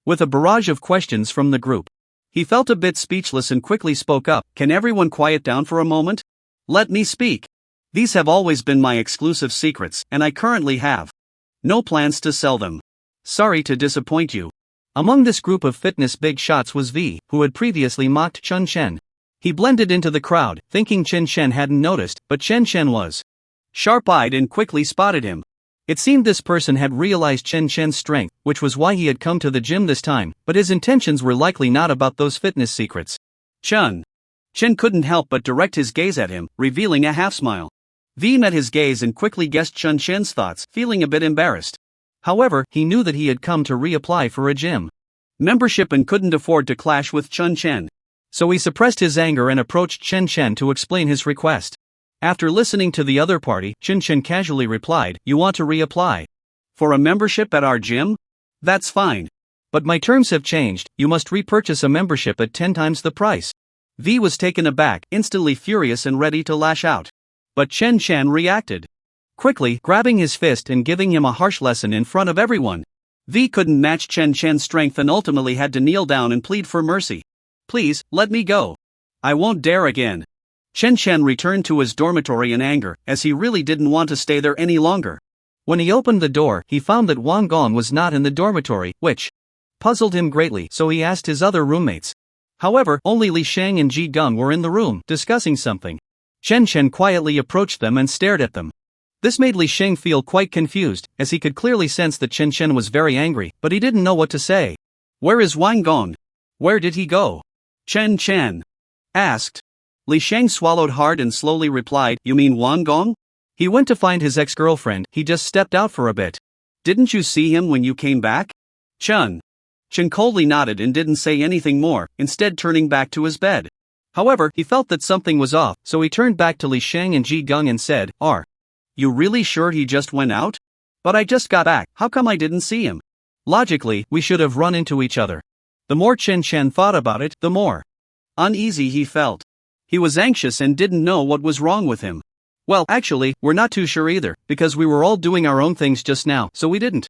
with a barrage of questions from the group. He felt a bit speechless and quickly spoke up. Can everyone quiet down for a moment? Let me speak. These have always been my exclusive secrets, and I currently have no plans to sell them. Sorry to disappoint you. Among this group of fitness big shots was V, who had previously mocked Chen Chen. He blended into the crowd, thinking Chen Chen hadn't noticed, but Chen Chen was sharp-eyed and quickly spotted him. It seemed this person had realized Chen Chen's strength, which was why he had come to the gym this time, but his intentions were likely not about those fitness secrets. Chen couldn't help but direct his gaze at him, revealing a half-smile. V met his gaze and quickly guessed Chen Chen's thoughts, feeling a bit embarrassed. However, he knew that he had come to reapply for a gym membership and couldn't afford to clash with Chen Chen. So he suppressed his anger and approached Chen Chen to explain his request. After listening to the other party, Chen Chen casually replied, "You want to reapply for a membership at our gym? That's fine. But my terms have changed, you must repurchase a membership at 10 times the price." V was taken aback, instantly furious and ready to lash out. But Chen Chen reacted quickly, grabbing his fist and giving him a harsh lesson in front of everyone. V couldn't match Chen Chen's strength and ultimately had to kneel down and plead for mercy. "Please, let me go. I won't dare again." Chen Chen returned to his dormitory in anger, as he really didn't want to stay there any longer. When he opened the door, he found that Wang Gong was not in the dormitory, which puzzled him greatly, so he asked his other roommates. However, only Li Shang and Ji Gung were in the room, discussing something. Chen Chen quietly approached them and stared at them. This made Li Shang feel quite confused, as he could clearly sense that Chen Chen was very angry, but he didn't know what to say. "Where is Wang Gong? Where did he go?" Chen Chen asked. Li Shang swallowed hard and slowly replied, "You mean Wang Gong? He went to find his ex-girlfriend, he just stepped out for a bit. Didn't you see him when you came back?" Chen coldly nodded and didn't say anything more, instead turning back to his bed. However, he felt that something was off, so he turned back to Li Shang and Ji Gung and said, "Are you really sure he just went out? But I just got back, how come I didn't see him? Logically, we should have run into each other." The more Chen Chen thought about it, the more uneasy he felt. He was anxious and didn't know what was wrong with him. "Well, actually, we're not too sure either, because we were all doing our own things just now, so we didn't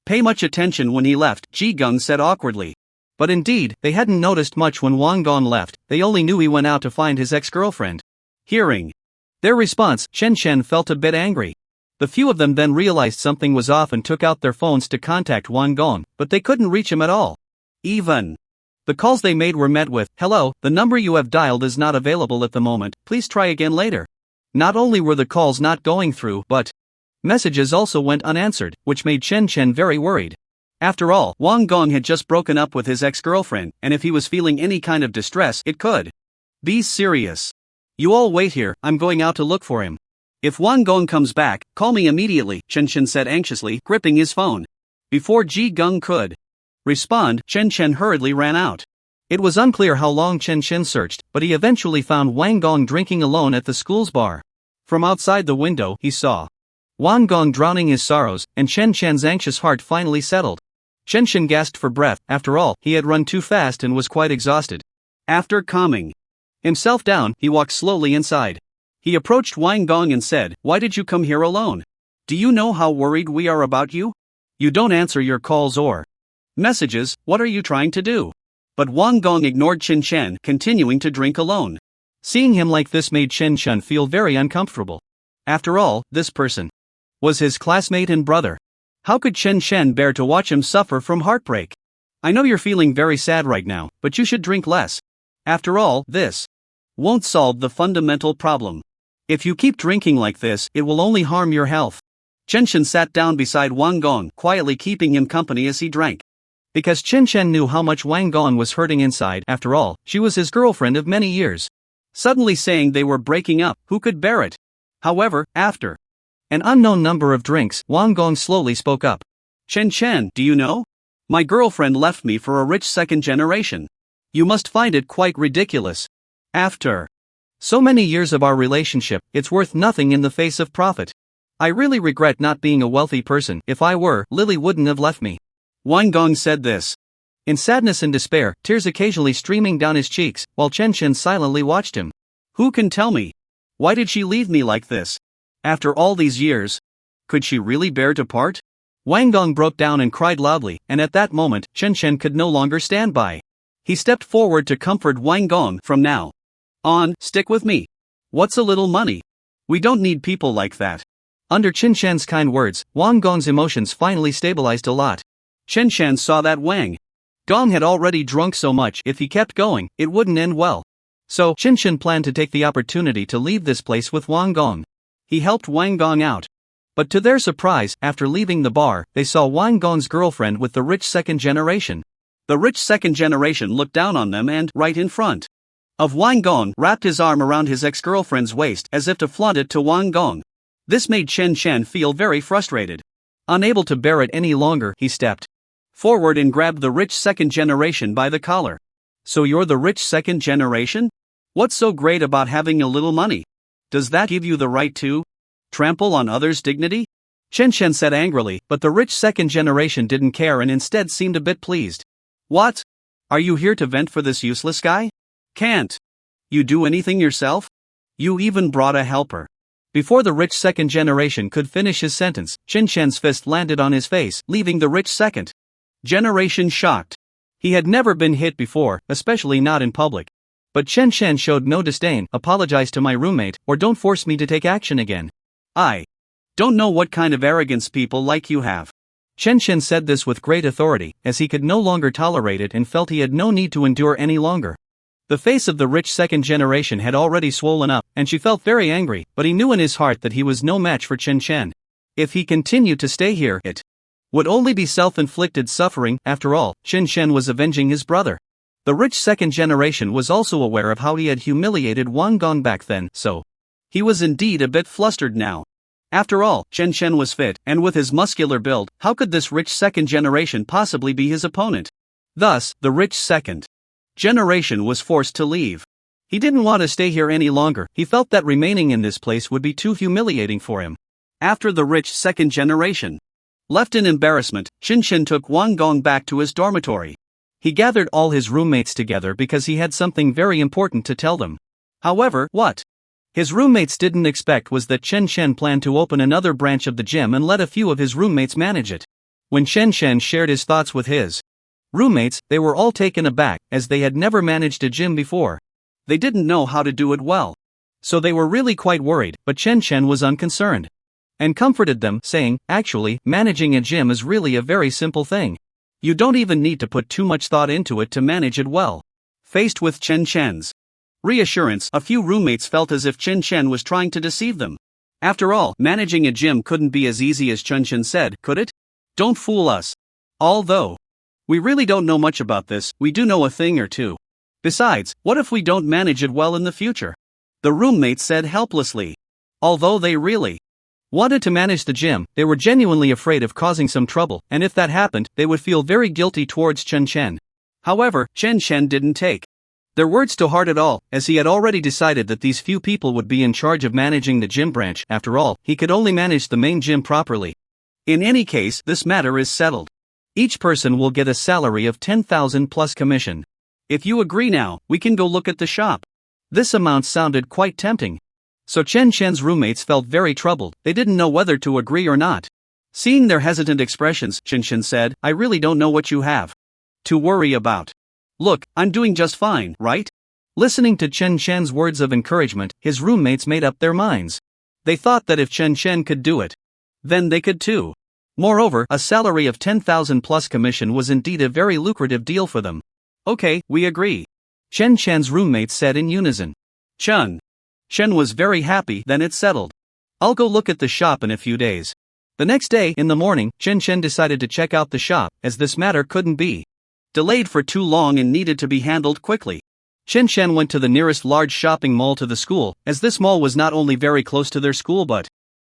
pay much attention when he left," Ji Gung said awkwardly. But indeed, they hadn't noticed much when Wang Gong left, they only knew he went out to find his ex-girlfriend. Hearing their response, Chen Chen felt a bit angry. The few of them then realized something was off and took out their phones to contact Wang Gong, but they couldn't reach him at all. Even the calls they made were met with, "Hello, the number you have dialed is not available at the moment, please try again later." Not only were the calls not going through, but messages also went unanswered, which made Chen Chen very worried. After all, Wang Gong had just broken up with his ex-girlfriend, and if he was feeling any kind of distress, it could be serious. "You all wait here, I'm going out to look for him. If Wang Gong comes back, call me immediately," Chen Chen said anxiously, gripping his phone. Before Ji Gung could respond, Chen Chen hurriedly ran out. It was unclear how long Chen Chen searched, but he eventually found Wang Gong drinking alone at the school's bar. From outside the window, he saw Wang Gong drowning his sorrows, and Chen Chen's anxious heart finally settled. Chen Chen gasped for breath. After all, he had run too fast and was quite exhausted. After calming himself down, he walked slowly inside. He approached Wang Gong and said, "Why did you come here alone? Do you know how worried we are about you? You don't answer your calls or messages. What are you trying to do?" But Wang Gong ignored Chen Chen, continuing to drink alone. Seeing him like this made Chen Chen feel very uncomfortable. After all, this person was his classmate and brother. How could Chen Chen bear to watch him suffer from heartbreak? "I know you're feeling very sad right now, but you should drink less. After all, this won't solve the fundamental problem. If you keep drinking like this, it will only harm your health." Chen Chen sat down beside Wang Gong, quietly keeping him company as he drank. Because Chen Chen knew how much Wang Gong was hurting inside. After all, she was his girlfriend of many years. Suddenly saying they were breaking up, who could bear it? However, after an unknown number of drinks, Wang Gong slowly spoke up. "Chen Chen, do you know? My girlfriend left me for a rich second generation. You must find it quite ridiculous. After so many years of our relationship, it's worth nothing in the face of profit. I really regret not being a wealthy person. If I were, Lily wouldn't have left me." Wang Gong said this in sadness and despair, tears occasionally streaming down his cheeks, while Chen Chen silently watched him. Who can tell me? Why did she leave me like this? After all these years? Could she really bear to part? Wang Gong broke down and cried loudly, and at that moment, Chen Chen could no longer stand by. He stepped forward to comfort Wang Gong. "From now on, stick with me. What's a little money? We don't need people like that." Under Chen Chen's kind words, Wang Gong's emotions finally stabilized a lot. Chen Chen saw that Wang Gong had already drunk so much, if he kept going, it wouldn't end well. So, Chen Chen planned to take the opportunity to leave this place with Wang Gong. He helped Wang Gong out. But to their surprise, after leaving the bar, they saw Wang Gong's girlfriend with the rich second generation. The rich second generation looked down on them and, right in front of Wang Gong, wrapped his arm around his ex-girlfriend's waist as if to flaunt it to Wang Gong. This made Chen Chen feel very frustrated. Unable to bear it any longer, he stepped forward and grabbed the rich second generation by the collar. "So you're the rich second generation? What's so great about having a little money? Does that give you the right to trample on others' dignity?" Chen Chen said angrily, but the rich second generation didn't care and instead seemed a bit pleased. "What? Are you here to vent for this useless guy? Can't you do anything yourself? You even brought a helper." Before the rich second generation could finish his sentence, Chen Chen's fist landed on his face, leaving the rich second generation shocked. He had never been hit before, especially not in public. But Chen Chen showed no disdain. "Apologize to my roommate, or don't force me to take action again. I don't know what kind of arrogance people like you have." Chen Chen said this with great authority, as he could no longer tolerate it and felt he had no need to endure any longer. The face of the rich second generation had already swollen up, and she felt very angry, but he knew in his heart that he was no match for Chen Chen. If he continued to stay here, it would only be self-inflicted suffering. After all, Chen Chen was avenging his brother. The rich second generation was also aware of how he had humiliated Wang Gong back then, so he was indeed a bit flustered now. After all, Chen Chen was fit, and with his muscular build, how could this rich second generation possibly be his opponent? Thus, the rich second generation was forced to leave. He didn't want to stay here any longer. He felt that remaining in this place would be too humiliating for him. After the rich second generation left in embarrassment, Chen Chen took Wang Gong back to his dormitory. He gathered all his roommates together because he had something very important to tell them. However, what his roommates didn't expect was that Chen Chen planned to open another branch of the gym and let a few of his roommates manage it. When Chen Chen shared his thoughts with his roommates, they were all taken aback, as they had never managed a gym before. They didn't know how to do it well. So they were really quite worried, but Chen Chen was unconcerned and comforted them, saying, "Actually, managing a gym is really a very simple thing. You don't even need to put too much thought into it to manage it well." Faced with Chen Chen's reassurance, a few roommates felt as if Chen Chen was trying to deceive them. After all, managing a gym couldn't be as easy as Chen Chen said, could it? "Don't fool us. Although we really don't know much about this, we do know a thing or two. Besides, what if we don't manage it well in the future?" the roommates said helplessly. Although they really wanted to manage the gym, they were genuinely afraid of causing some trouble, and if that happened, they would feel very guilty towards Chen Chen. However, Chen Chen didn't take their words to heart at all, as he had already decided that these few people would be in charge of managing the gym branch. After all, he could only manage the main gym properly. In any case, this matter is settled. Each person will get a salary of 10,000 plus commission. If you agree now, we can go look at the shop. This amount sounded quite tempting. So Chen Chen's roommates felt very troubled. They didn't know whether to agree or not. Seeing their hesitant expressions, Chen Chen said, "I really don't know what you have to worry about. Look, I'm doing just fine, right?" Listening to Chen Chen's words of encouragement, his roommates made up their minds. They thought that if Chen Chen could do it, then they could too. Moreover, a salary of 10,000 plus commission was indeed a very lucrative deal for them. "Okay, we agree," Chen Chen's roommates said in unison. Chen was very happy. "Then it's settled. I'll go look at the shop in a few days." The next day, in the morning, Chen Chen decided to check out the shop, as this matter couldn't be delayed for too long and needed to be handled quickly. Chen Chen went to the nearest large shopping mall to the school, as this mall was not only very close to their school but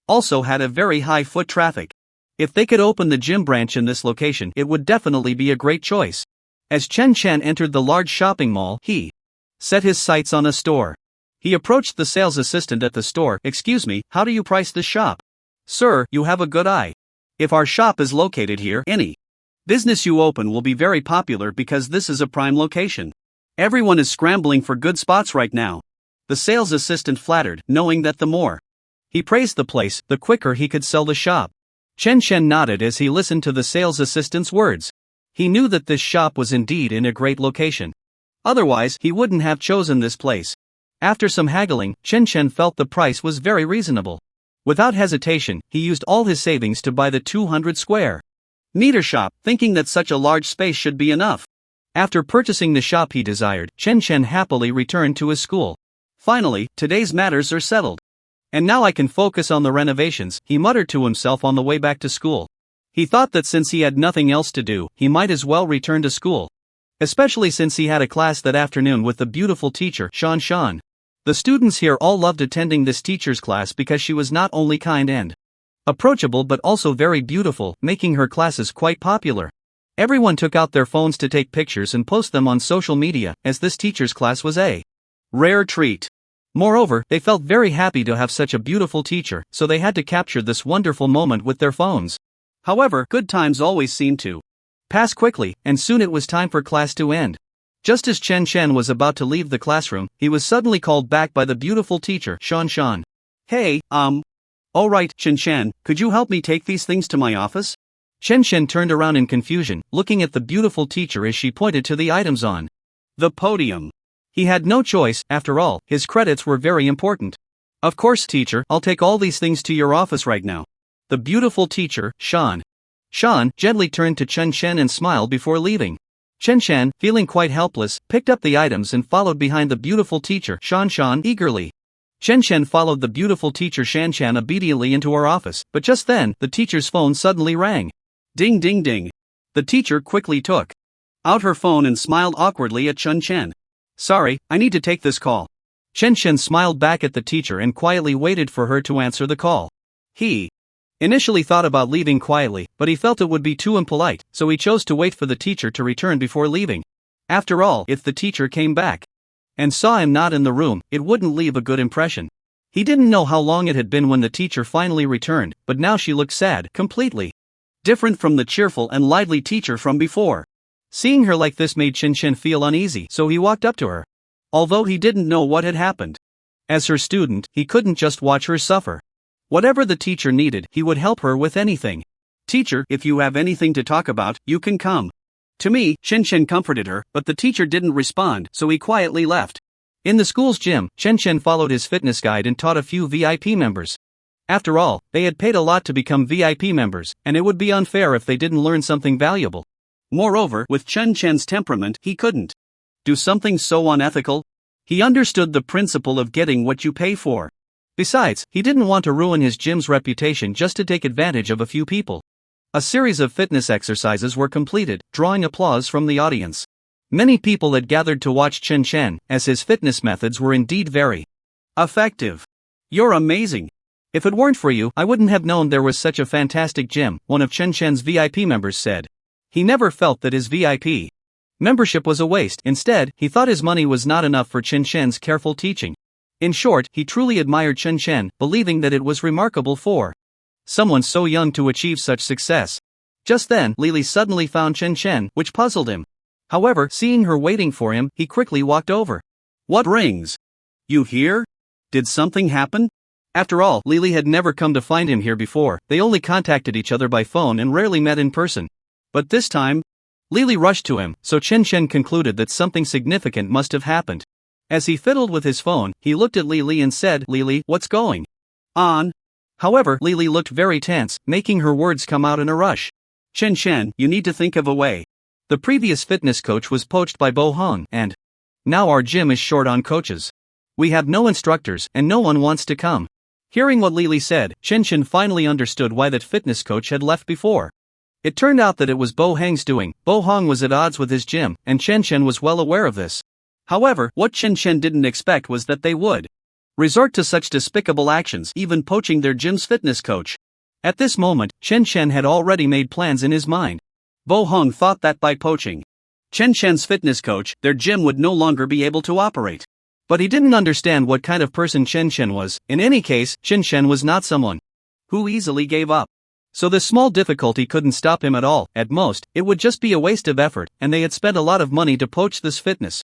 also had a very high foot traffic. If they could open the gym branch in this location, it would definitely be a great choice. As Chen Chen entered the large shopping mall, he set his sights on a store. He approached the sales assistant at the store. "Excuse me, how do you price this shop?" "Sir, you have a good eye. If our shop is located here, any business you open will be very popular because this is a prime location. Everyone is scrambling for good spots right now." The sales assistant flattered, knowing that the more he praised the place, the quicker he could sell the shop. Chen Chen nodded as he listened to the sales assistant's words. He knew that this shop was indeed in a great location. Otherwise, he wouldn't have chosen this place. After some haggling, Chen Chen felt the price was very reasonable. Without hesitation, he used all his savings to buy the 200 square meter shop, thinking that such a large space should be enough. After purchasing the shop he desired, Chen Chen happily returned to his school. "Finally, today's matters are settled. And now I can focus on the renovations," he muttered to himself on the way back to school. He thought that since he had nothing else to do, he might as well return to school. Especially since he had a class that afternoon with the beautiful teacher, Shan. The students here all loved attending this teacher's class because she was not only kind and approachable but also very beautiful, making her classes quite popular. Everyone took out their phones to take pictures and post them on social media, as this teacher's class was a rare treat. Moreover, they felt very happy to have such a beautiful teacher, so they had to capture this wonderful moment with their phones. However, good times always seemed to pass quickly, and soon it was time for class to end. Just as Chen Chen was about to leave the classroom, he was suddenly called back by the beautiful teacher, Shan. "Hey, alright, Chen Chen, could you help me take these things to my office?" Chen Chen turned around in confusion, looking at the beautiful teacher as she pointed to the items on the podium. He had no choice, after all, his credits were very important. "Of course, teacher, I'll take all these things to your office right now." The beautiful teacher, Shan, gently turned to Chen Chen and smiled before leaving. Chen Chen, feeling quite helpless, picked up the items and followed behind the beautiful teacher, Shan eagerly. Chen Chen followed the beautiful teacher Shan obediently into her office, but just then, the teacher's phone suddenly rang. Ding ding ding. The teacher quickly took out her phone and smiled awkwardly at Chen Chen. "Sorry, I need to take this call." Chen Chen smiled back at the teacher and quietly waited for her to answer the call. He initially thought about leaving quietly, but he felt it would be too impolite, so he chose to wait for the teacher to return before leaving. After all, if the teacher came back and saw him not in the room, it wouldn't leave a good impression. He didn't know how long it had been when the teacher finally returned, but now she looked sad, completely different from the cheerful and lively teacher from before. Seeing her like this made Chen Chen feel uneasy, so he walked up to her. Although he didn't know what had happened, as her student, he couldn't just watch her suffer. Whatever the teacher needed, he would help her with anything. "Teacher, if you have anything to talk about, you can come to me," Chen Chen comforted her, but the teacher didn't respond, so he quietly left. In the school's gym, Chen Chen followed his fitness guide and taught a few VIP members. After all, they had paid a lot to become VIP members, and it would be unfair if they didn't learn something valuable. Moreover, with Chen Chen's temperament, he couldn't do something so unethical. He understood the principle of getting what you pay for. Besides, he didn't want to ruin his gym's reputation just to take advantage of a few people. A series of fitness exercises were completed, drawing applause from the audience. Many people had gathered to watch Chen Chen, as his fitness methods were indeed very effective. "You're amazing. If it weren't for you, I wouldn't have known there was such a fantastic gym," one of Chen Chen's VIP members said. He never felt that his VIP Membership was a waste. Instead, he thought his money was not enough for Chen Shen's careful teaching. In short, he truly admired Chen Shen, believing that it was remarkable for someone so young to achieve such success. Just then, Lily suddenly found Chen Shen, which puzzled him. However, seeing her waiting for him, he quickly walked over. What rings? You here? Did something happen? After all, Lily had never come to find him here before. They only contacted each other by phone and rarely met in person. But this time, Lily rushed to him, so Chen Shen concluded that something significant must have happened. As he fiddled with his phone, he looked at Lily and said, Lily, what's going on? However, Lily looked very tense, making her words come out in a rush. Chen Shen, you need to think of a way. The previous fitness coach was poached by Bo Hong, and now our gym is short on coaches. We have no instructors, and no one wants to come. Hearing what Lily said, Chen Shen finally understood why that fitness coach had left before. It turned out that it was Bo Hong's doing. Bo Hong was at odds with his gym, and Chen Shen was well aware of this. However, what Chen Shen didn't expect was that they would resort to such despicable actions, even poaching their gym's fitness coach. At this moment, Chen Shen had already made plans in his mind. Bo Hong thought that by poaching Chen Shen's fitness coach, their gym would no longer be able to operate. But he didn't understand what kind of person Chen Shen was. In any case, Chen Shen was not someone who easily gave up. So this small difficulty couldn't stop him at all. At most, it would just be a waste of effort, and they had spent a lot of money to poach this fitness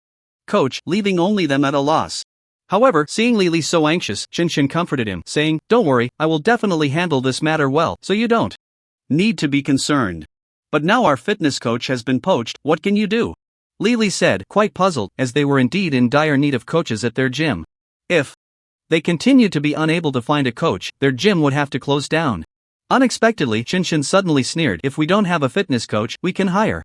coach, leaving only them at a loss. However, seeing Lily so anxious, Chen Shen comforted him, saying, Don't worry, I will definitely handle this matter well, so you don't need to be concerned. But now our fitness coach has been poached, what can you do? Lily said, quite puzzled, as they were indeed in dire need of coaches at their gym. If they continued to be unable to find a coach, their gym would have to close down. Unexpectedly, Chen Shen suddenly sneered, If we don't have a fitness coach, we can hire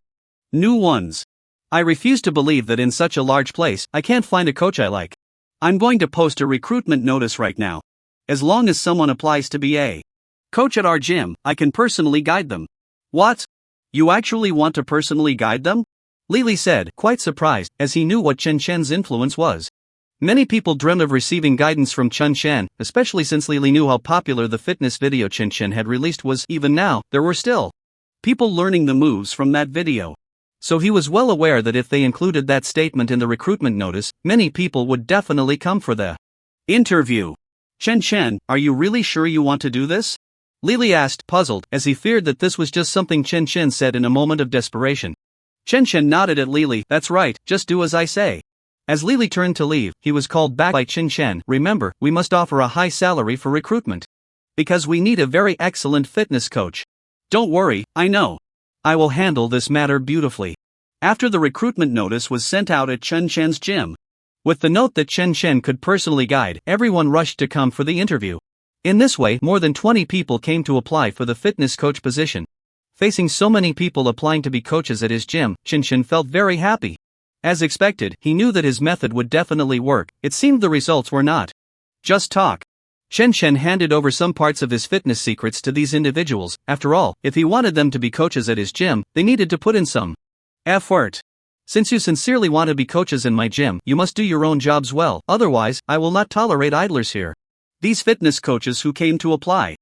new ones. I refuse to believe that in such a large place, I can't find a coach I like. I'm going to post a recruitment notice right now. As long as someone applies to be a coach at our gym, I can personally guide them. What? You actually want to personally guide them? Lily said, quite surprised, as he knew what Chen Shen's influence was. Many people dreamed of receiving guidance from Chen Shen, especially since Lily knew how popular the fitness video Chen Shen had released was. Even now, there were still people learning the moves from that video. So he was well aware that if they included that statement in the recruitment notice, many people would definitely come for the interview. Chen Shen, are you really sure you want to do this? Lily asked, puzzled, as he feared that this was just something Chen Shen said in a moment of desperation. Chen Shen nodded at Lily, That's right, just do as I say. As Lily turned to leave, he was called back by Chen Shen. Remember, we must offer a high salary for recruitment. Because we need a very excellent fitness coach. Don't worry, I know. I will handle this matter beautifully. After the recruitment notice was sent out at Chen Shen's gym, with the note that Chen Shen could personally guide, everyone rushed to come for the interview. In this way, more than 20 people came to apply for the fitness coach position. Facing so many people applying to be coaches at his gym, Chen Shen felt very happy. As expected, he knew that his method would definitely work. It seemed the results were not just talk. Chen Shen handed over some parts of his fitness secrets to these individuals. After all, if he wanted them to be coaches at his gym, they needed to put in some effort. Since you sincerely want to be coaches in my gym, you must do your own jobs well, otherwise, I will not tolerate idlers here. These fitness coaches who came to apply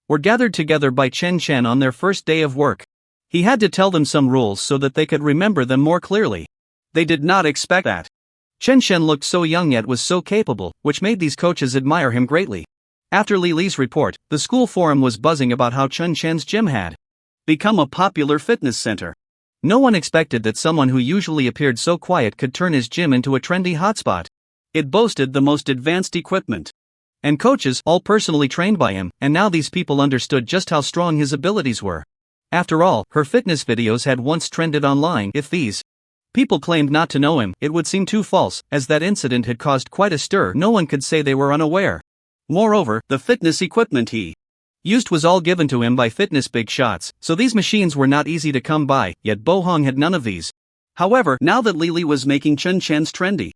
were gathered together by Chen Shen on their first day of work. He had to tell them some rules so that they could remember them more clearly. They did not expect that. Chen Shen looked so young yet was so capable, which made these coaches admire him greatly. After Lily's report, the school forum was buzzing about how Chen Shen's gym had become a popular fitness center. No one expected that someone who usually appeared so quiet could turn his gym into a trendy hotspot. It boasted the most advanced equipment and coaches, all personally trained by him, and now these people understood just how strong his abilities were. After all, her fitness videos had once trended online. If these people claimed not to know him, it would seem too false, as that incident had caused quite a stir. No one could say they were unaware. Moreover, the fitness equipment he used was all given to him by fitness big shots, so these machines were not easy to come by, yet Bo Hong had none of these. However, now that Lily was making Chen Shen's trendy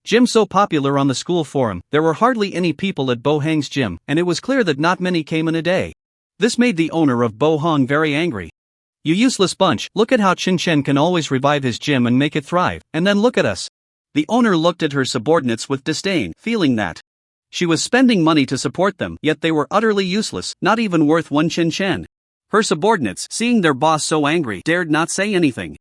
gym so popular on the school forum, there were hardly any people at Bo Hong's gym, and it was clear that not many came in a day. This made the owner of Bo Hong very angry. You useless bunch, look at how Chen Shen can always revive his gym and make it thrive, and then look at us. The owner looked at her subordinates with disdain, feeling that she was spending money to support them, yet they were utterly useless, not even worth one Chen Shen. Her subordinates, seeing their boss so angry, dared not say anything.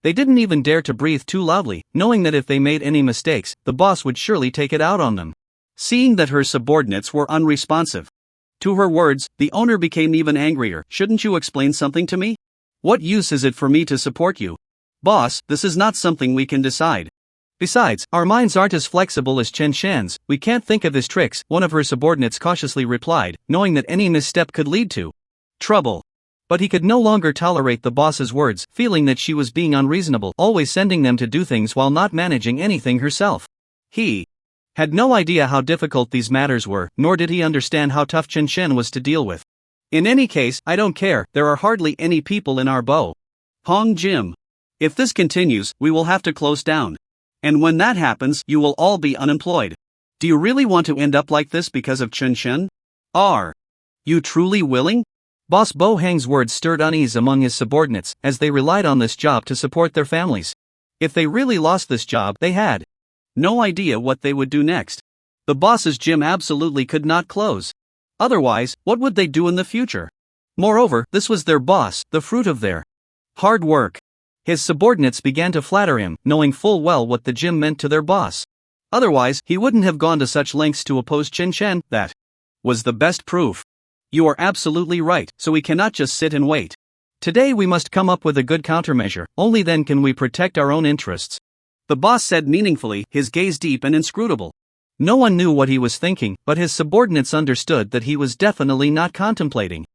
They didn't even dare to breathe too loudly, knowing that if they made any mistakes, the boss would surely take it out on them. Seeing that her subordinates were unresponsive to her words, the owner became even angrier. Shouldn't you explain something to me? What use is it for me to support you? Boss, this is not something we can decide. Besides, our minds aren't as flexible as Chen Shan's. We can't think of his tricks, one of her subordinates cautiously replied, knowing that any misstep could lead to trouble. But he could no longer tolerate the boss's words, feeling that she was being unreasonable, always sending them to do things while not managing anything herself. He had no idea how difficult these matters were, nor did he understand how tough Chen Shan was to deal with. In any case, I don't care, there are hardly any people in our Bo Hong gym. If this continues, we will have to close down. And when that happens, you will all be unemployed. Do you really want to end up like this because of Chen Shen? Are you truly willing? Boss Bo Hang's words stirred unease among his subordinates, as they relied on this job to support their families. If they really lost this job, they had no idea what they would do next. The boss's gym absolutely could not close. Otherwise, what would they do in the future? Moreover, this was their boss, the fruit of their hard work. His subordinates began to flatter him, knowing full well what the gym meant to their boss. Otherwise, he wouldn't have gone to such lengths to oppose Chen Shen. That was the best proof. You are absolutely right, so we cannot just sit and wait. Today we must come up with a good countermeasure, only then can we protect our own interests. The boss said meaningfully, his gaze deep and inscrutable. No one knew what he was thinking, but his subordinates understood that he was definitely not contemplating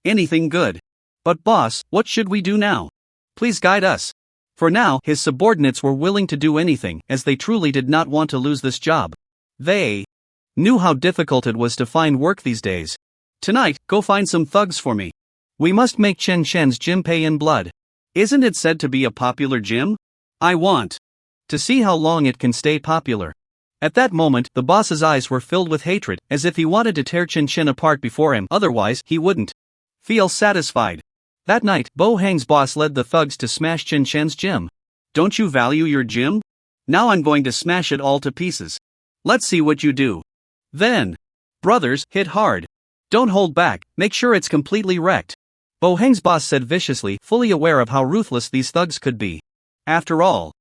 anything good. But boss, what should we do now? Please guide us. For now, his subordinates were willing to do anything, as they truly did not want to lose this job. They knew how difficult it was to find work these days. Tonight, go find some thugs for me. We must make Chen Shen's gym pay in blood. Isn't it said to be a popular gym? I want to see how long it can stay popular. At that moment, the boss's eyes were filled with hatred, as if he wanted to tear Chen Shen apart before him, otherwise, he wouldn't feel satisfied. That night, Bo Hang's boss led the thugs to smash Chen Shen's gym. Don't you value your gym? Now I'm going to smash it all to pieces. Let's see what you do. Then, brothers, hit hard. Don't hold back, make sure it's completely wrecked. Bo Hang's boss said viciously, fully aware of how ruthless these thugs could be. After all,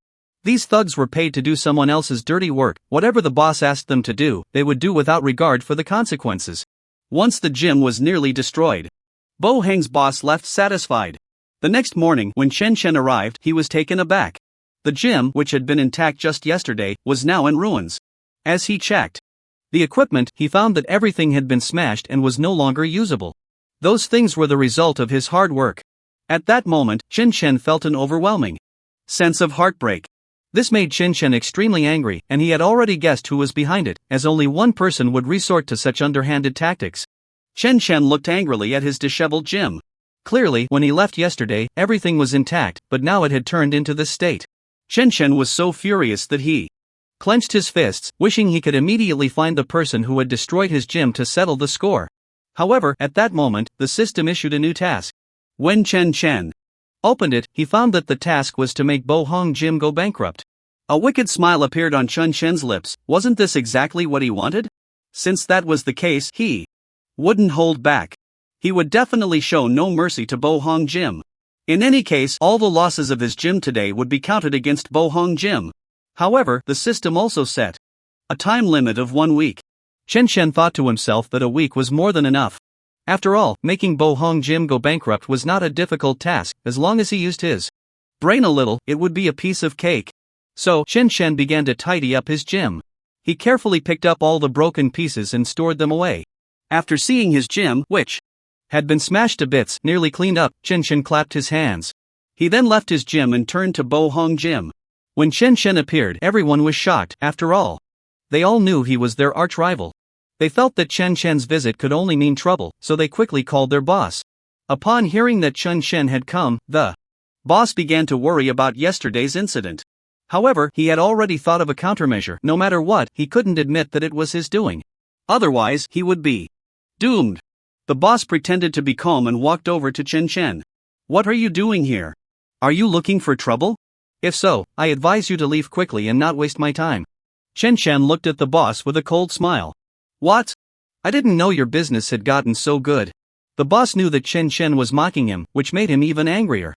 these thugs were paid to do someone else's dirty work. Whatever the boss asked them to do, they would do without regard for the consequences. Once the gym was nearly destroyed, Bo Hang's boss left satisfied. The next morning, when Chen Shen arrived, he was taken aback. The gym, which had been intact just yesterday, was now in ruins. As he checked the equipment, he found that everything had been smashed and was no longer usable. Those things were the result of his hard work. At that moment, Chen Shen felt an overwhelming sense of heartbreak. This made Chen Shen extremely angry, and he had already guessed who was behind it, as only one person would resort to such underhanded tactics. Chen Shen looked angrily at his disheveled gym. Clearly, when he left yesterday, everything was intact, but now it had turned into this state. Chen Shen was so furious that he clenched his fists, wishing he could immediately find the person who had destroyed his gym to settle the score. However, at that moment, the system issued a new task. When Chen Shen opened it, he found that the task was to make Bo Hong Gym go bankrupt. A wicked smile appeared on Chen Shen's lips. Wasn't this exactly what he wanted? Since that was the case, he wouldn't hold back. He would definitely show no mercy to Bo Hong Gym. In any case, all the losses of his gym today would be counted against Bo Hong Gym. However, the system also set a time limit of 1 week. Chen Shen thought to himself that a week was more than enough. After all, making Bo Hong Gym go bankrupt was not a difficult task. As long as he used his brain a little, it would be a piece of cake. So, Chen Shen began to tidy up his gym. He carefully picked up all the broken pieces and stored them away. After seeing his gym, which had been smashed to bits, nearly cleaned up, Chen Shen clapped his hands. He then left his gym and turned to Bo Hong Gym. When Chen Shen appeared, everyone was shocked. After all, they all knew he was their arch-rival. They felt that Chen Shen's visit could only mean trouble, so they quickly called their boss. Upon hearing that Chen Shen had come, the boss began to worry about yesterday's incident. However, he had already thought of a countermeasure. No matter what, he couldn't admit that it was his doing. Otherwise, he would be doomed. The boss pretended to be calm and walked over to Chen Shen. What are you doing here? Are you looking for trouble? If so, I advise you to leave quickly and not waste my time. Chen Shen looked at the boss with a cold smile. What? I didn't know your business had gotten so good. The boss knew that Chen Shen was mocking him, which made him even angrier.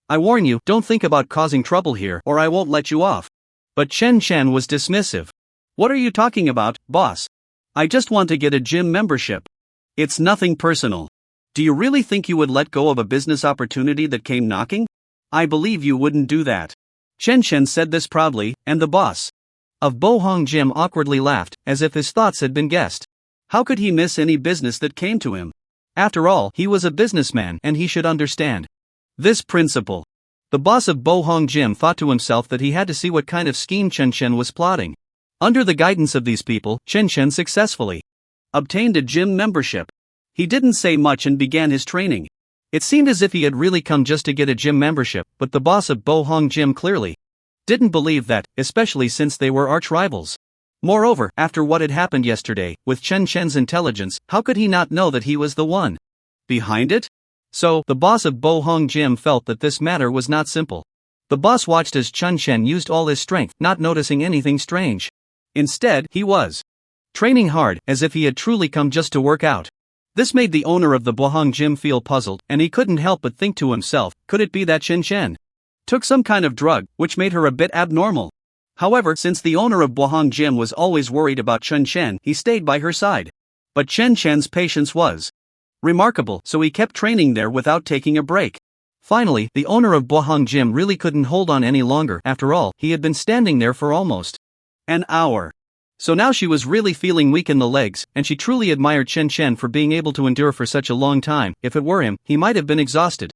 I warn you, don't think about causing trouble here or I won't let you off. But Chen Chen was dismissive. What are you talking about, boss? I just want to get a gym membership. It's nothing personal. Do you really think you would let go of a business opportunity that came knocking? I believe you wouldn't do that. Chen Chen said this proudly, and the boss of Bohong Gym awkwardly laughed, as if his thoughts had been guessed. How could he miss any business that came to him? After all, he was a businessman and he should understand this principle. The boss of Bohong Gym thought to himself that he had to see what kind of scheme Chen Chen was plotting. Under the guidance of these people, Chen Chen successfully obtained a gym membership. He didn't say much and began his training. It seemed as if he had really come just to get a gym membership, but the boss of Bohong Gym clearly didn't believe that, especially since they were arch rivals. Moreover, after what had happened yesterday, with Chen Chen's intelligence, how could he not know that he was the one behind it? So, the boss of Bohong Gym felt that this matter was not simple. The boss watched as Chen Chen used all his strength, not noticing anything strange. Instead, he was training hard, as if he had truly come just to work out. This made the owner of the Bohong Gym feel puzzled, and he couldn't help but think to himself, could it be that Chen Chen took some kind of drug, which made her a bit abnormal? However, since the owner of Bohong Gym was always worried about Chen Chen, he stayed by her side. But Chen Chen's patience was remarkable, so he kept training there without taking a break. Finally, the owner of Bohong Gym really couldn't hold on any longer. After all, he had been standing there for almost an hour. So now she was really feeling weak in the legs, and she truly admired Chen Chen for being able to endure for such a long time. If it were him, he might have been exhausted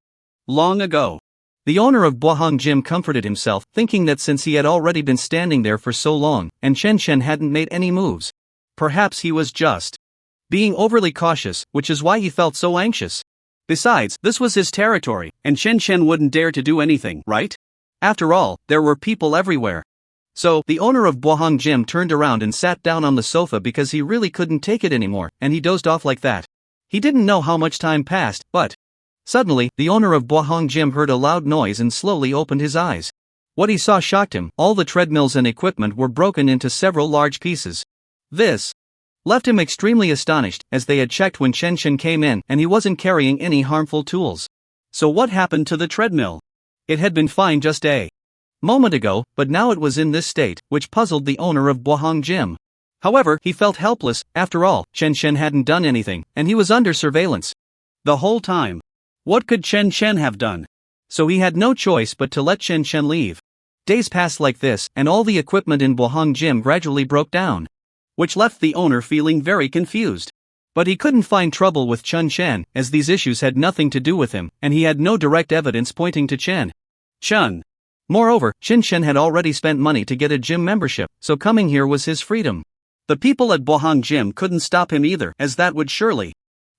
long ago. The owner of Bohong Gym comforted himself, thinking that since he had already been standing there for so long, and Chen Chen hadn't made any moves, perhaps he was just being overly cautious, which is why he felt so anxious. Besides, this was his territory, and Chen Chen wouldn't dare to do anything, right? After all, there were people everywhere. So, the owner of Bohong Gym turned around and sat down on the sofa because he really couldn't take it anymore, and he dozed off like that. He didn't know how much time passed, but suddenly, the owner of Bohong Gym heard a loud noise and slowly opened his eyes. What he saw shocked him. All the treadmills and equipment were broken into several large pieces. This left him extremely astonished, as they had checked when Chen Chen came in and he wasn't carrying any harmful tools. So what happened to the treadmill? It had been fine just a moment ago, but now it was in this state, which puzzled the owner of Bohong Gym. However, he felt helpless. After all, Chen Chen hadn't done anything, and he was under surveillance the whole time. What could Chen Chen have done? So he had no choice but to let Chen Chen leave. Days passed like this, and all the equipment in Bohong Gym gradually broke down, which left the owner feeling very confused. But he couldn't find trouble with Chen Chen, as these issues had nothing to do with him, and he had no direct evidence pointing to Chen Chen. Moreover, Chen Chen had already spent money to get a gym membership, so coming here was his freedom. The people at Bohong Gym couldn't stop him either, as that would surely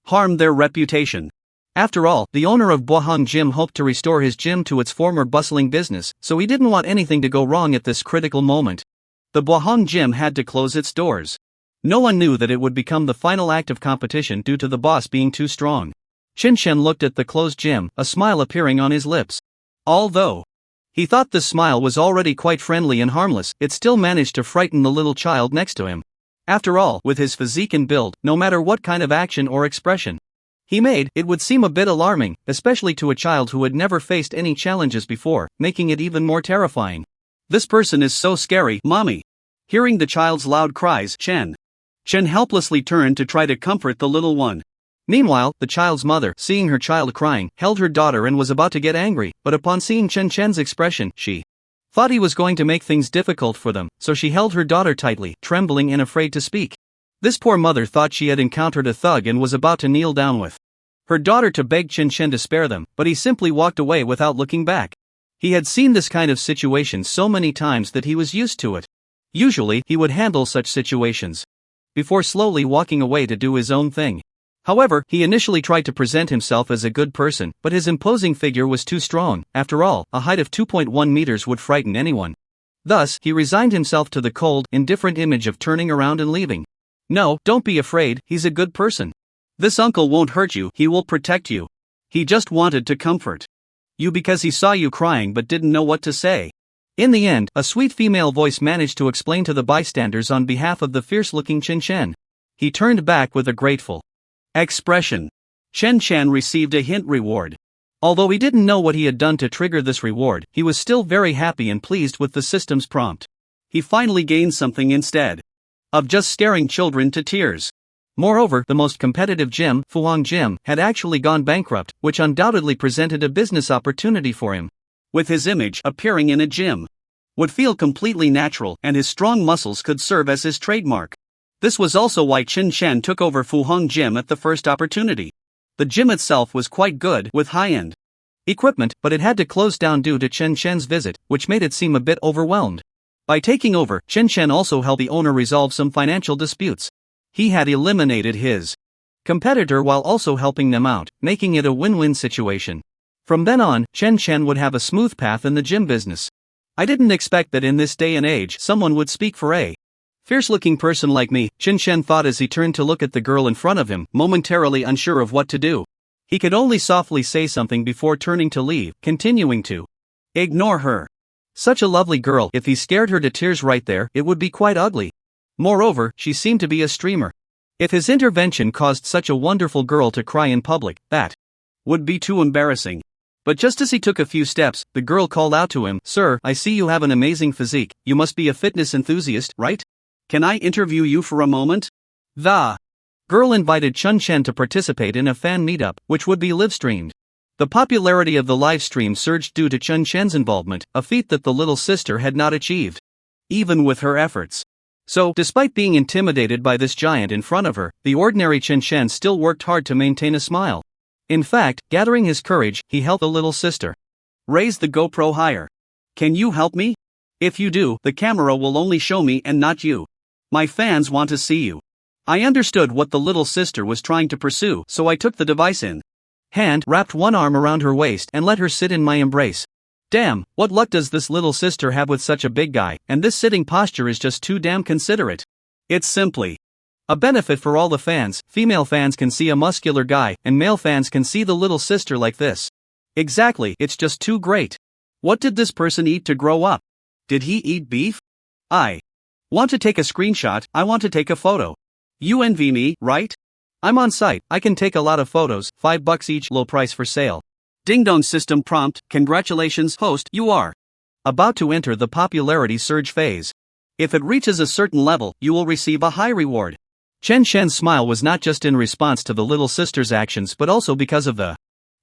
harm their reputation. After all, the owner of Bohong Gym hoped to restore his gym to its former bustling business, so he didn't want anything to go wrong at this critical moment. The Bohong Gym had to close its doors. No one knew that it would become the final act of competition due to the boss being too strong. Chen Chen looked at the closed gym, a smile appearing on his lips. Although he thought the smile was already quite friendly and harmless, it still managed to frighten the little child next to him. After all, with his physique and build, no matter what kind of action or expression he made, it would seem a bit alarming, especially to a child who had never faced any challenges before, making it even more terrifying. This person is so scary, mommy. Hearing the child's loud cries, Chen helplessly turned to try to comfort the little one. Meanwhile, the child's mother, seeing her child crying, held her daughter and was about to get angry, but upon seeing Chen Chen's expression, she thought he was going to make things difficult for them, so she held her daughter tightly, trembling and afraid to speak. This poor mother thought she had encountered a thug and was about to kneel down with her daughter to beg Chen Chen to spare them, but he simply walked away without looking back. He had seen this kind of situation so many times that he was used to it. Usually, he would handle such situations before slowly walking away to do his own thing. However, he initially tried to present himself as a good person, but his imposing figure was too strong. After all, a height of 2.1 meters would frighten anyone. Thus, he resigned himself to the cold, indifferent image of turning around and leaving. No, don't be afraid, he's a good person. This uncle won't hurt you, he will protect you. He just wanted to comfort you because he saw you crying but didn't know what to say. In the end, a sweet female voice managed to explain to the bystanders on behalf of the fierce-looking Chen Chen. He turned back with a grateful expression. Chen Chen received a hint reward. Although he didn't know what he had done to trigger this reward, he was still very happy and pleased with the system's prompt. He finally gained something instead of just scaring children to tears. Moreover, the most competitive gym, Fuhong Gym, had actually gone bankrupt, which undoubtedly presented a business opportunity for him. With his image appearing in a gym, would feel completely natural, and his strong muscles could serve as his trademark. This was also why Chen Chen took over Fuhong Gym at the first opportunity. The gym itself was quite good, with high-end equipment, but it had to close down due to Chen Chen's visit, which made it seem a bit overwhelmed. By taking over, Chen Chen also helped the owner resolve some financial disputes. He had eliminated his competitor while also helping them out, making it a win-win situation. From then on, Chen Chen would have a smooth path in the gym business. I didn't expect that in this day and age someone would speak for a fierce-looking person like me, Chen Chen thought as he turned to look at the girl in front of him, momentarily unsure of what to do. He could only softly say something before turning to leave, continuing to ignore her. Such a lovely girl, if he scared her to tears right there, it would be quite ugly. Moreover, she seemed to be a streamer. If his intervention caused such a wonderful girl to cry in public, that would be too embarrassing. But just as he took a few steps, the girl called out to him, "Sir, I see you have an amazing physique, you must be a fitness enthusiast, right? Can I interview you for a moment?" The girl invited Chen Chen to participate in a fan meetup, which would be live-streamed. The popularity of the live stream surged due to Chen Chen's involvement, a feat that the little sister had not achieved, even with her efforts. So, despite being intimidated by this giant in front of her, the ordinary Chen Chen still worked hard to maintain a smile. In fact, gathering his courage, he helped the little sister raise the GoPro higher. "Can you help me? If you do, the camera will only show me and not you. My fans want to see you." I understood what the little sister was trying to pursue, so I took the device in hand, wrapped one arm around her waist, and let her sit in my embrace. Damn, what luck does this little sister have with such a big guy, and this sitting posture is just too damn considerate. It's simply a benefit for all the fans. Female fans can see a muscular guy, and male fans can see the little sister like this. Exactly, it's just too great. What did this person eat to grow up? Did he eat beef? I want to take a screenshot, I want to take a photo. You envy me, right? I'm on site, I can take a lot of photos, $5 each, low price for sale. Ding dong system prompt, congratulations host, you are about to enter the popularity surge phase. If it reaches a certain level, you will receive a high reward. Chen Chen's smile was not just in response to the little sister's actions but also because of the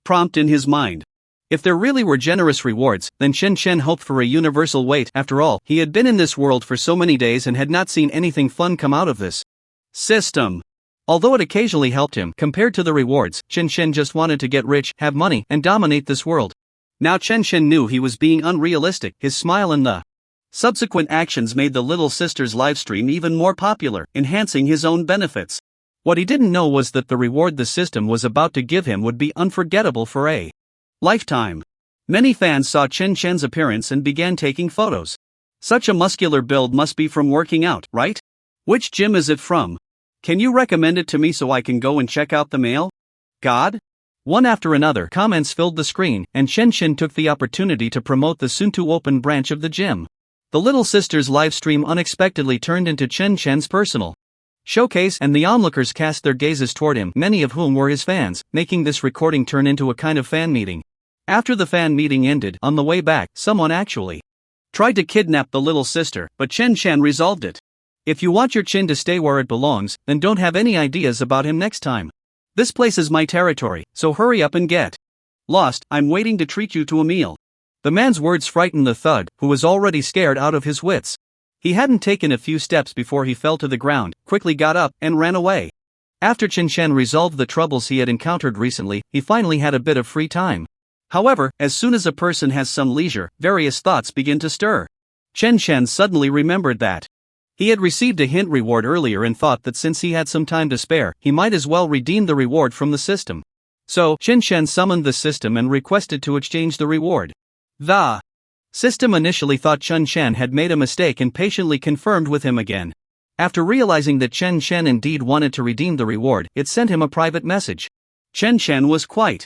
prompt in his mind. If there really were generous rewards, then Chen Chen hoped for a universal weight. After all, he had been in this world for so many days and had not seen anything fun come out of this system. Although it occasionally helped him, compared to the rewards, Chen Chen just wanted to get rich, have money, and dominate this world. Now Chen Chen knew he was being unrealistic. His smile and the subsequent actions made the little sister's livestream even more popular, enhancing his own benefits. What he didn't know was that the reward the system was about to give him would be unforgettable for a lifetime. Many fans saw Chen Chen's appearance and began taking photos. Such a muscular build must be from working out, right? Which gym is it from? Can you recommend it to me so I can go and check out the mail? God? One after another, comments filled the screen, and Chen Chen took the opportunity to promote the soon-to-open branch of the gym. The little sister's livestream unexpectedly turned into Chen Chen's personal showcase, and the onlookers cast their gazes toward him, many of whom were his fans, making this recording turn into a kind of fan meeting. After the fan meeting ended, on the way back, someone actually tried to kidnap the little sister, but Chen Chen resolved it. If you want your chin to stay where it belongs, then don't have any ideas about him next time. This place is my territory, so hurry up and get lost. I'm waiting to treat you to a meal. The man's words frightened the thug, who was already scared out of his wits. He hadn't taken a few steps before he fell to the ground, quickly got up, and ran away. After Chen Chen resolved the troubles he had encountered recently, he finally had a bit of free time. However, as soon as a person has some leisure, various thoughts begin to stir. Chen Chen suddenly remembered that he had received a hint reward earlier and thought that since he had some time to spare, he might as well redeem the reward from the system. So, Chen Chen summoned the system and requested to exchange the reward. The system initially thought Chen Chen had made a mistake and patiently confirmed with him again. After realizing that Chen Chen indeed wanted to redeem the reward, it sent him a private message. Chen Chen was quite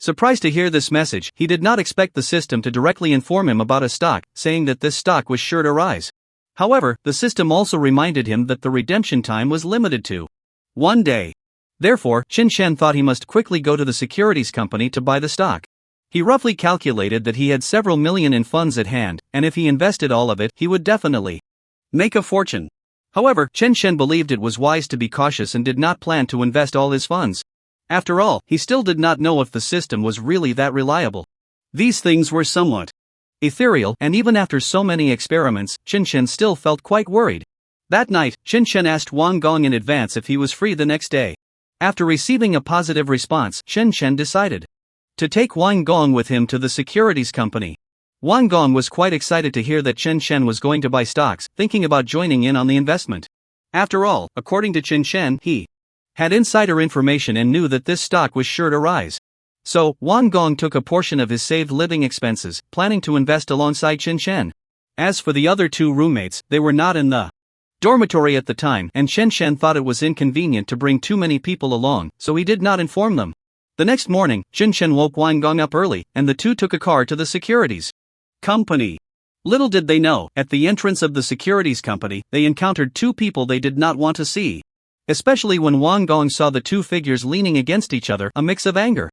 surprised to hear this message. He did not expect the system to directly inform him about a stock, saying that this stock was sure to rise. However, the system also reminded him that the redemption time was limited to one day. Therefore, Chen Chen thought he must quickly go to the securities company to buy the stock. He roughly calculated that he had several million in funds at hand, and if he invested all of it, he would definitely make a fortune. However, Chen Shen believed it was wise to be cautious and did not plan to invest all his funds. After all, he still did not know if the system was really that reliable. These things were somewhat ethereal, and even after so many experiments, Chen Shen still felt quite worried. That night, Chen Shen asked Wang Gong in advance if he was free the next day. After receiving a positive response, Chen Shen decided to take Wang Gong with him to the securities company. Wang Gong was quite excited to hear that Chen Shen was going to buy stocks, thinking about joining in on the investment. After all, according to Chen Shen, he had insider information and knew that this stock was sure to rise. So, Wang Gong took a portion of his saved living expenses, planning to invest alongside Chen Shen. As for the other two roommates, they were not in the dormitory at the time, and Chen Shen thought it was inconvenient to bring too many people along, so he did not inform them. The next morning, Chen Shen woke Wang Gong up early, and the two took a car to the securities company. Little did they know, at the entrance of the securities company, they encountered two people they did not want to see. Especially when Wang Gong saw the two figures leaning against each other, a mix of anger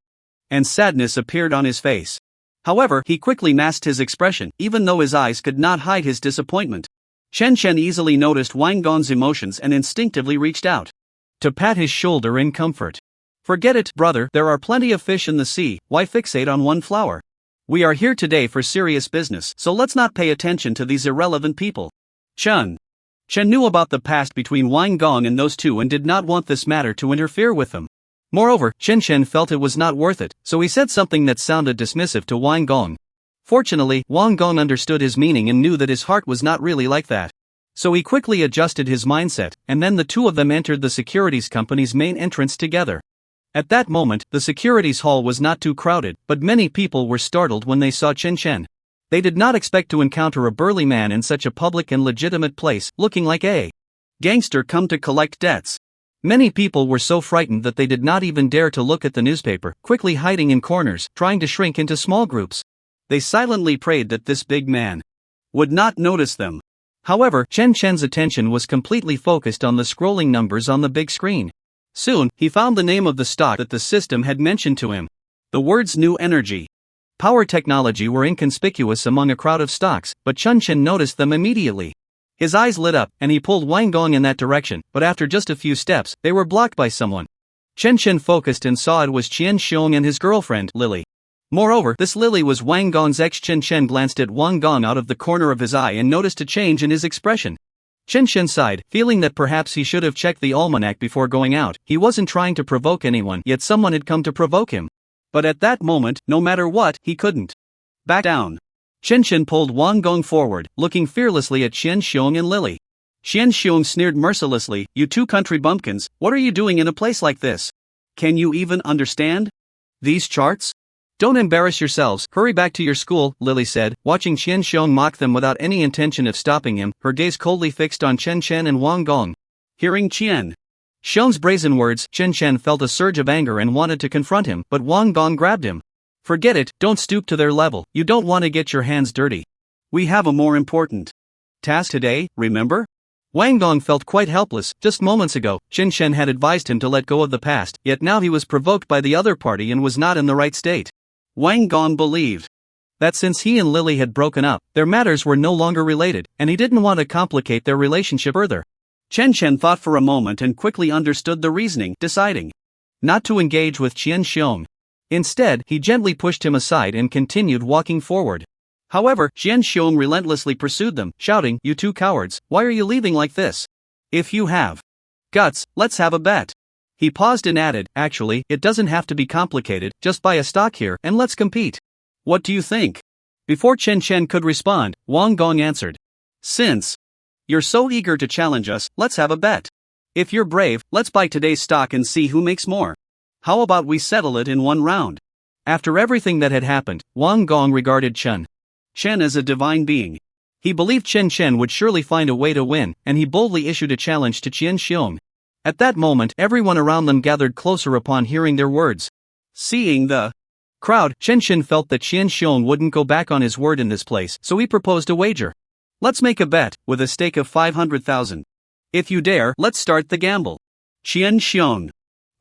and sadness appeared on his face. However, he quickly masked his expression, even though his eyes could not hide his disappointment. Chen Shen easily noticed Wang Gong's emotions and instinctively reached out to pat his shoulder in comfort. Forget it, brother, there are plenty of fish in the sea, why fixate on one flower? We are here today for serious business, so let's not pay attention to these irrelevant people. Chen knew about the past between Wang Gong and those two and did not want this matter to interfere with them. Moreover, Chen Shen felt it was not worth it, so he said something that sounded dismissive to Wang Gong. Fortunately, Wang Gong understood his meaning and knew that his heart was not really like that. So he quickly adjusted his mindset, and then the two of them entered the securities company's main entrance together. At that moment, the securities hall was not too crowded, but many people were startled when they saw Chen Shen. They did not expect to encounter a burly man in such a public and legitimate place, looking like a gangster come to collect debts. Many people were so frightened that they did not even dare to look at the newspaper, quickly hiding in corners, trying to shrink into small groups. They silently prayed that this big man would not notice them. However, Chen Shen's attention was completely focused on the scrolling numbers on the big screen. Soon, he found the name of the stock that the system had mentioned to him. The words New Energy, Power Technology were inconspicuous among a crowd of stocks, but Chen Shen noticed them immediately. His eyes lit up, and he pulled Wang Gong in that direction, but after just a few steps, they were blocked by someone. Chen Shen focused and saw it was Qian Xiong and his girlfriend, Lily. Moreover, this Lily was Wang Gong's ex. Chen Shen glanced at Wang Gong out of the corner of his eye and noticed a change in his expression. Chen Shen sighed, feeling that perhaps he should have checked the almanac before going out. He wasn't trying to provoke anyone, yet someone had come to provoke him. But at that moment, no matter what, he couldn't back down. Chen Shen pulled Wang Gong forward, looking fearlessly at Qian Xiong and Lily. Qian Xiong sneered mercilessly, "You two country bumpkins, what are you doing in a place like this? Can you even understand these charts? Don't embarrass yourselves, hurry back to your school," Lily said, watching Qian Xiong mock them without any intention of stopping him, her gaze coldly fixed on Chen Shen and Wang Gong. Hearing Qian Xiong's brazen words, Chen Shen felt a surge of anger and wanted to confront him, but Wang Gong grabbed him. "Forget it, don't stoop to their level, you don't want to get your hands dirty. We have a more important task today, remember?" Wang Gong felt quite helpless. Just moments ago, Chen Shen had advised him to let go of the past, yet now he was provoked by the other party and was not in the right state. Wang Gong believed that since he and Lily had broken up, their matters were no longer related, and he didn't want to complicate their relationship further. Chen Shen thought for a moment and quickly understood the reasoning, deciding not to engage with Qian Xiong. Instead, he gently pushed him aside and continued walking forward. However, Qian Xiong relentlessly pursued them, shouting, "You two cowards, why are you leaving like this? If you have guts, let's have a bet." He paused and added, "Actually, it doesn't have to be complicated, just buy a stock here and let's compete. What do you think?" Before Chen Shen could respond, Wang Gong answered, "Since you're so eager to challenge us, let's have a bet. If you're brave, let's buy today's stock and see who makes more. How about we settle it in one round?" After everything that had happened, Wang Gong regarded Chen Shen as a divine being. He believed Chen Shen would surely find a way to win, and he boldly issued a challenge to Qian Xiong. At that moment, everyone around them gathered closer upon hearing their words. Seeing the crowd, Chen Shen felt that Qian Xiong wouldn't go back on his word in this place, so he proposed a wager. "Let's make a bet, with a stake of 500,000. If you dare, let's start the gamble." Qian Xiong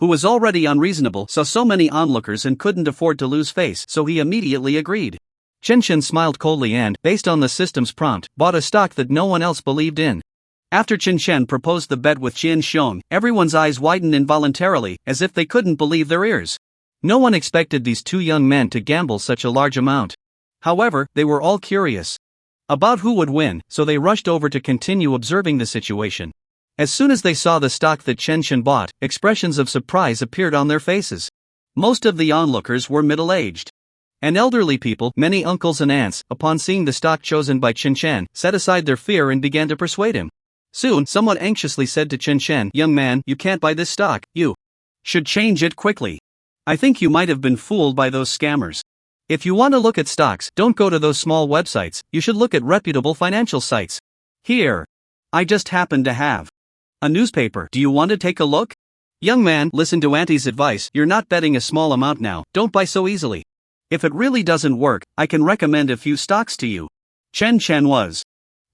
who was already unreasonable, saw so many onlookers and couldn't afford to lose face, so he immediately agreed. Chen Chen smiled coldly and, based on the system's prompt, bought a stock that no one else believed in. After Chen Chen proposed the bet with Qian Xiong, everyone's eyes widened involuntarily, as if they couldn't believe their ears. No one expected these two young men to gamble such a large amount. However, they were all curious about who would win, so they rushed over to continue observing the situation. As soon as they saw the stock that Chen Chen bought, expressions of surprise appeared on their faces. Most of the onlookers were middle-aged and elderly people, many uncles and aunts, upon seeing the stock chosen by Chen Chen, set aside their fear and began to persuade him. Soon, someone anxiously said to Chen Chen, "Young man, you can't buy this stock, you should change it quickly. I think you might have been fooled by those scammers. If you want to look at stocks, don't go to those small websites, you should look at reputable financial sites. Here, I just happen to have a newspaper, do you want to take a look?" "Young man, listen to Auntie's advice, you're not betting a small amount now, don't buy so easily. If it really doesn't work, I can recommend a few stocks to you." Chen Chen was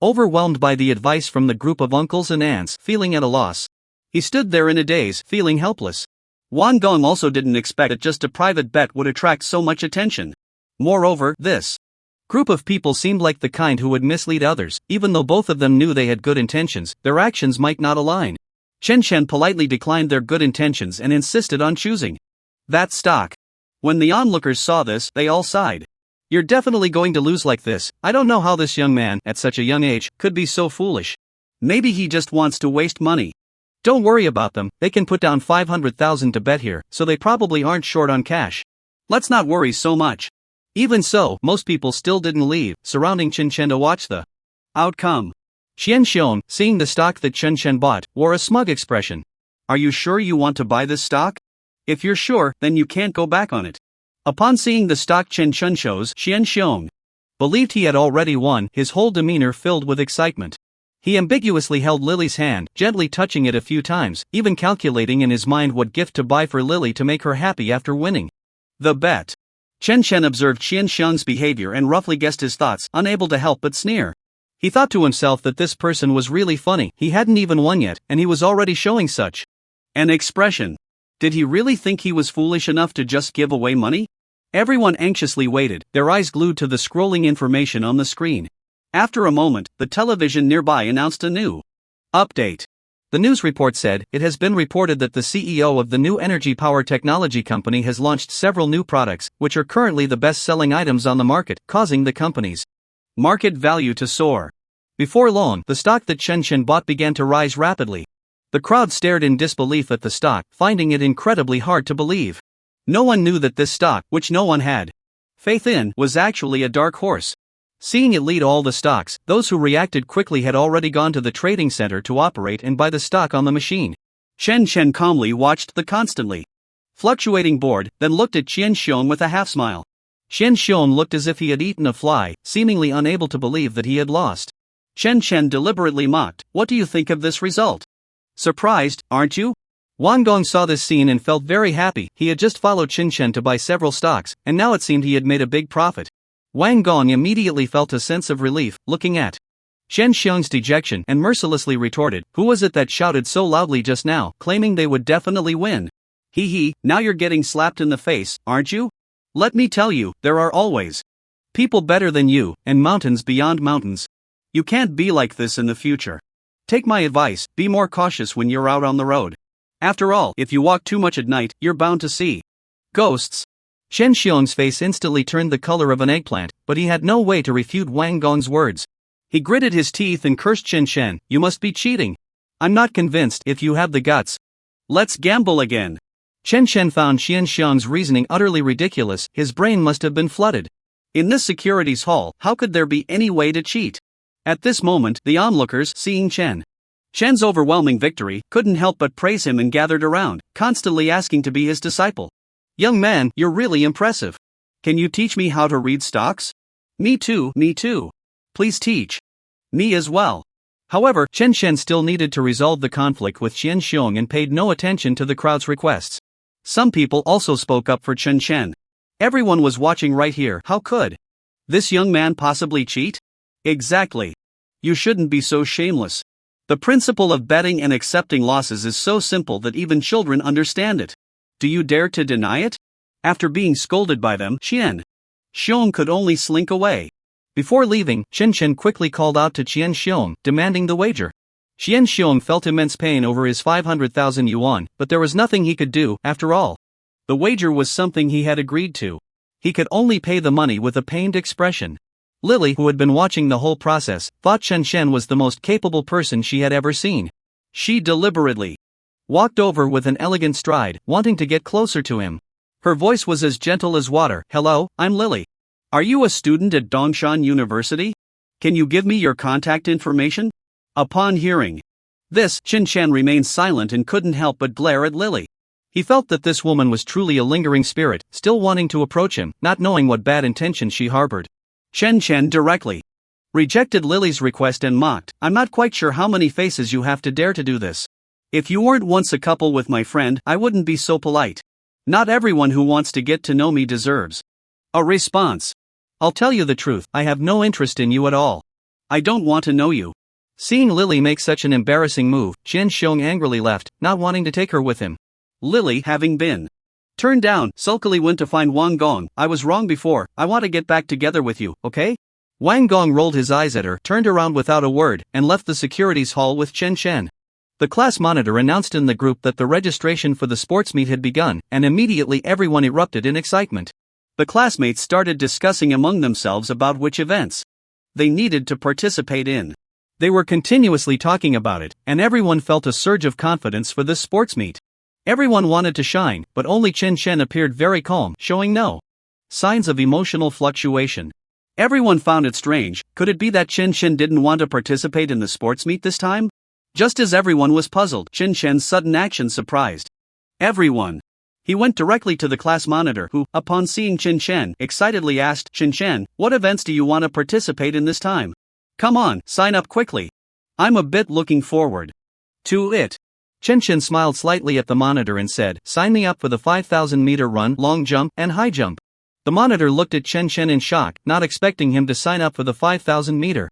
overwhelmed by the advice from the group of uncles and aunts, feeling at a loss. He stood there in a daze, feeling helpless. Wang Gong also didn't expect that just a private bet would attract so much attention. Moreover, this group of people seemed like the kind who would mislead others, even though both of them knew they had good intentions, their actions might not align. Chen Chen politely declined their good intentions and insisted on choosing that stock. When the onlookers saw this, they all sighed. "You're definitely going to lose like this. I don't know how this young man, at such a young age, could be so foolish. Maybe he just wants to waste money. Don't worry about them, they can put down 500,000 to bet here, so they probably aren't short on cash. Let's not worry so much." Even so, most people still didn't leave, surrounding Chen Chen to watch the outcome. Qian Xiong, seeing the stock that Chen Chen bought, wore a smug expression. "Are you sure you want to buy this stock? If you're sure, then you can't go back on it." Upon seeing the stock Chen Chen chose, Qian Xiong believed he had already won, his whole demeanor filled with excitement. He ambiguously held Lily's hand, gently touching it a few times, even calculating in his mind what gift to buy for Lily to make her happy after winning the bet. Chen Chen observed Qian Xiong's behavior and roughly guessed his thoughts, unable to help but sneer. He thought to himself that this person was really funny, he hadn't even won yet, and he was already showing such an expression. Did he really think he was foolish enough to just give away money? Everyone anxiously waited, their eyes glued to the scrolling information on the screen. After a moment, the television nearby announced a new update. The news report said, "It has been reported that the CEO of the new energy power technology company has launched several new products, which are currently the best-selling items on the market, causing the company's market value to soar." Before long, the stock that Chen Chen bought began to rise rapidly. The crowd stared in disbelief at the stock, finding it incredibly hard to believe. No one knew that this stock, which no one had faith in, was actually a dark horse. Seeing it lead all the stocks, those who reacted quickly had already gone to the trading center to operate and buy the stock on the machine. Chen Chen calmly watched the constantly fluctuating board, then looked at Qian Xiong with a half-smile. Qian Xiong looked as if he had eaten a fly, seemingly unable to believe that he had lost. Chen Chen deliberately mocked, "What do you think of this result? Surprised, aren't you?" Wang Gong saw this scene and felt very happy. He had just followed Chen Chen to buy several stocks, and now it seemed he had made a big profit. Wang Gong immediately felt a sense of relief, looking at Chen Xiong's dejection, and mercilessly retorted, "Who was it that shouted so loudly just now, claiming they would definitely win? Hee, now you're getting slapped in the face, aren't you? Let me tell you, there are always people better than you, and mountains beyond mountains. You can't be like this in the future. Take my advice, be more cautious when you're out on the road. After all, if you walk too much at night, you're bound to see ghosts." Chen Xiong's face instantly turned the color of an eggplant, but he had no way to refute Wang Gong's words. He gritted his teeth and cursed Chen Chen, "You must be cheating. I'm not convinced. If you have the guts, let's gamble again." Chen Chen found Qian Xiong's reasoning utterly ridiculous, his brain must have been flooded. In this securities hall, how could there be any way to cheat? At this moment, the onlookers, seeing Chen's overwhelming victory, couldn't help but praise him and gathered around, constantly asking to be his disciple. "Young man, you're really impressive. Can you teach me how to read stocks?" Me too. Please teach me as well." However, Chen Chen still needed to resolve the conflict with Qian Xiong and paid no attention to the crowd's requests. Some people also spoke up for Chen Chen. Everyone was watching right here. How could this young man possibly cheat? Exactly. You shouldn't be so shameless. The principle of betting and accepting losses is so simple that even children understand it. Do you dare to deny it? After being scolded by them, Qian Xiong could only slink away. Before leaving, Chen quickly called out to Qian Xiong, demanding the wager. Qian Xiong felt immense pain over his 500,000 yuan, but there was nothing he could do, after all. The wager was something he had agreed to. He could only pay the money with a pained expression. Lily, who had been watching the whole process, thought Chen was the most capable person she had ever seen. She deliberately walked over with an elegant stride, wanting to get closer to him. Her voice was as gentle as water. "Hello, I'm Lily. Are you a student at Dongshan University? Can you give me your contact information?" Upon hearing this, Chen remained silent and couldn't help but glare at Lily. He felt that this woman was truly a lingering spirit, still wanting to approach him, not knowing what bad intentions she harbored. Chen directly rejected Lily's request and mocked, "I'm not quite sure how many faces you have to dare to do this. If you weren't once a couple with my friend, I wouldn't be so polite. Not everyone who wants to get to know me deserves a response. I'll tell you the truth, I have no interest in you at all. I don't want to know you." Seeing Lily make such an embarrassing move, Qian Xiong angrily left, not wanting to take her with him. Lily, having been turned down, sulkily went to find Wang Gong. "I was wrong before, I want to get back together with you, okay?" Wang Gong rolled his eyes at her, turned around without a word, and left the securities hall with Chen. The class monitor announced in the group that the registration for the sports meet had begun, and immediately everyone erupted in excitement. The classmates started discussing among themselves about which events they needed to participate in. They were continuously talking about it, and everyone felt a surge of confidence for this sports meet. Everyone wanted to shine, but only Chen appeared very calm, showing no signs of emotional fluctuation. Everyone found it strange. Could it be that Chen didn't want to participate in the sports meet this time? Just as everyone was puzzled, Chen's sudden action surprised everyone. He went directly to the class monitor who, upon seeing Chen, excitedly asked, "Chen, what events do you want to participate in this time? Come on, sign up quickly. I'm a bit looking forward to it." Chen smiled slightly at the monitor and said, "Sign me up for the 5,000-meter run, long jump, and high jump." The monitor looked at Chen in shock, not expecting him to sign up for the 5,000-meter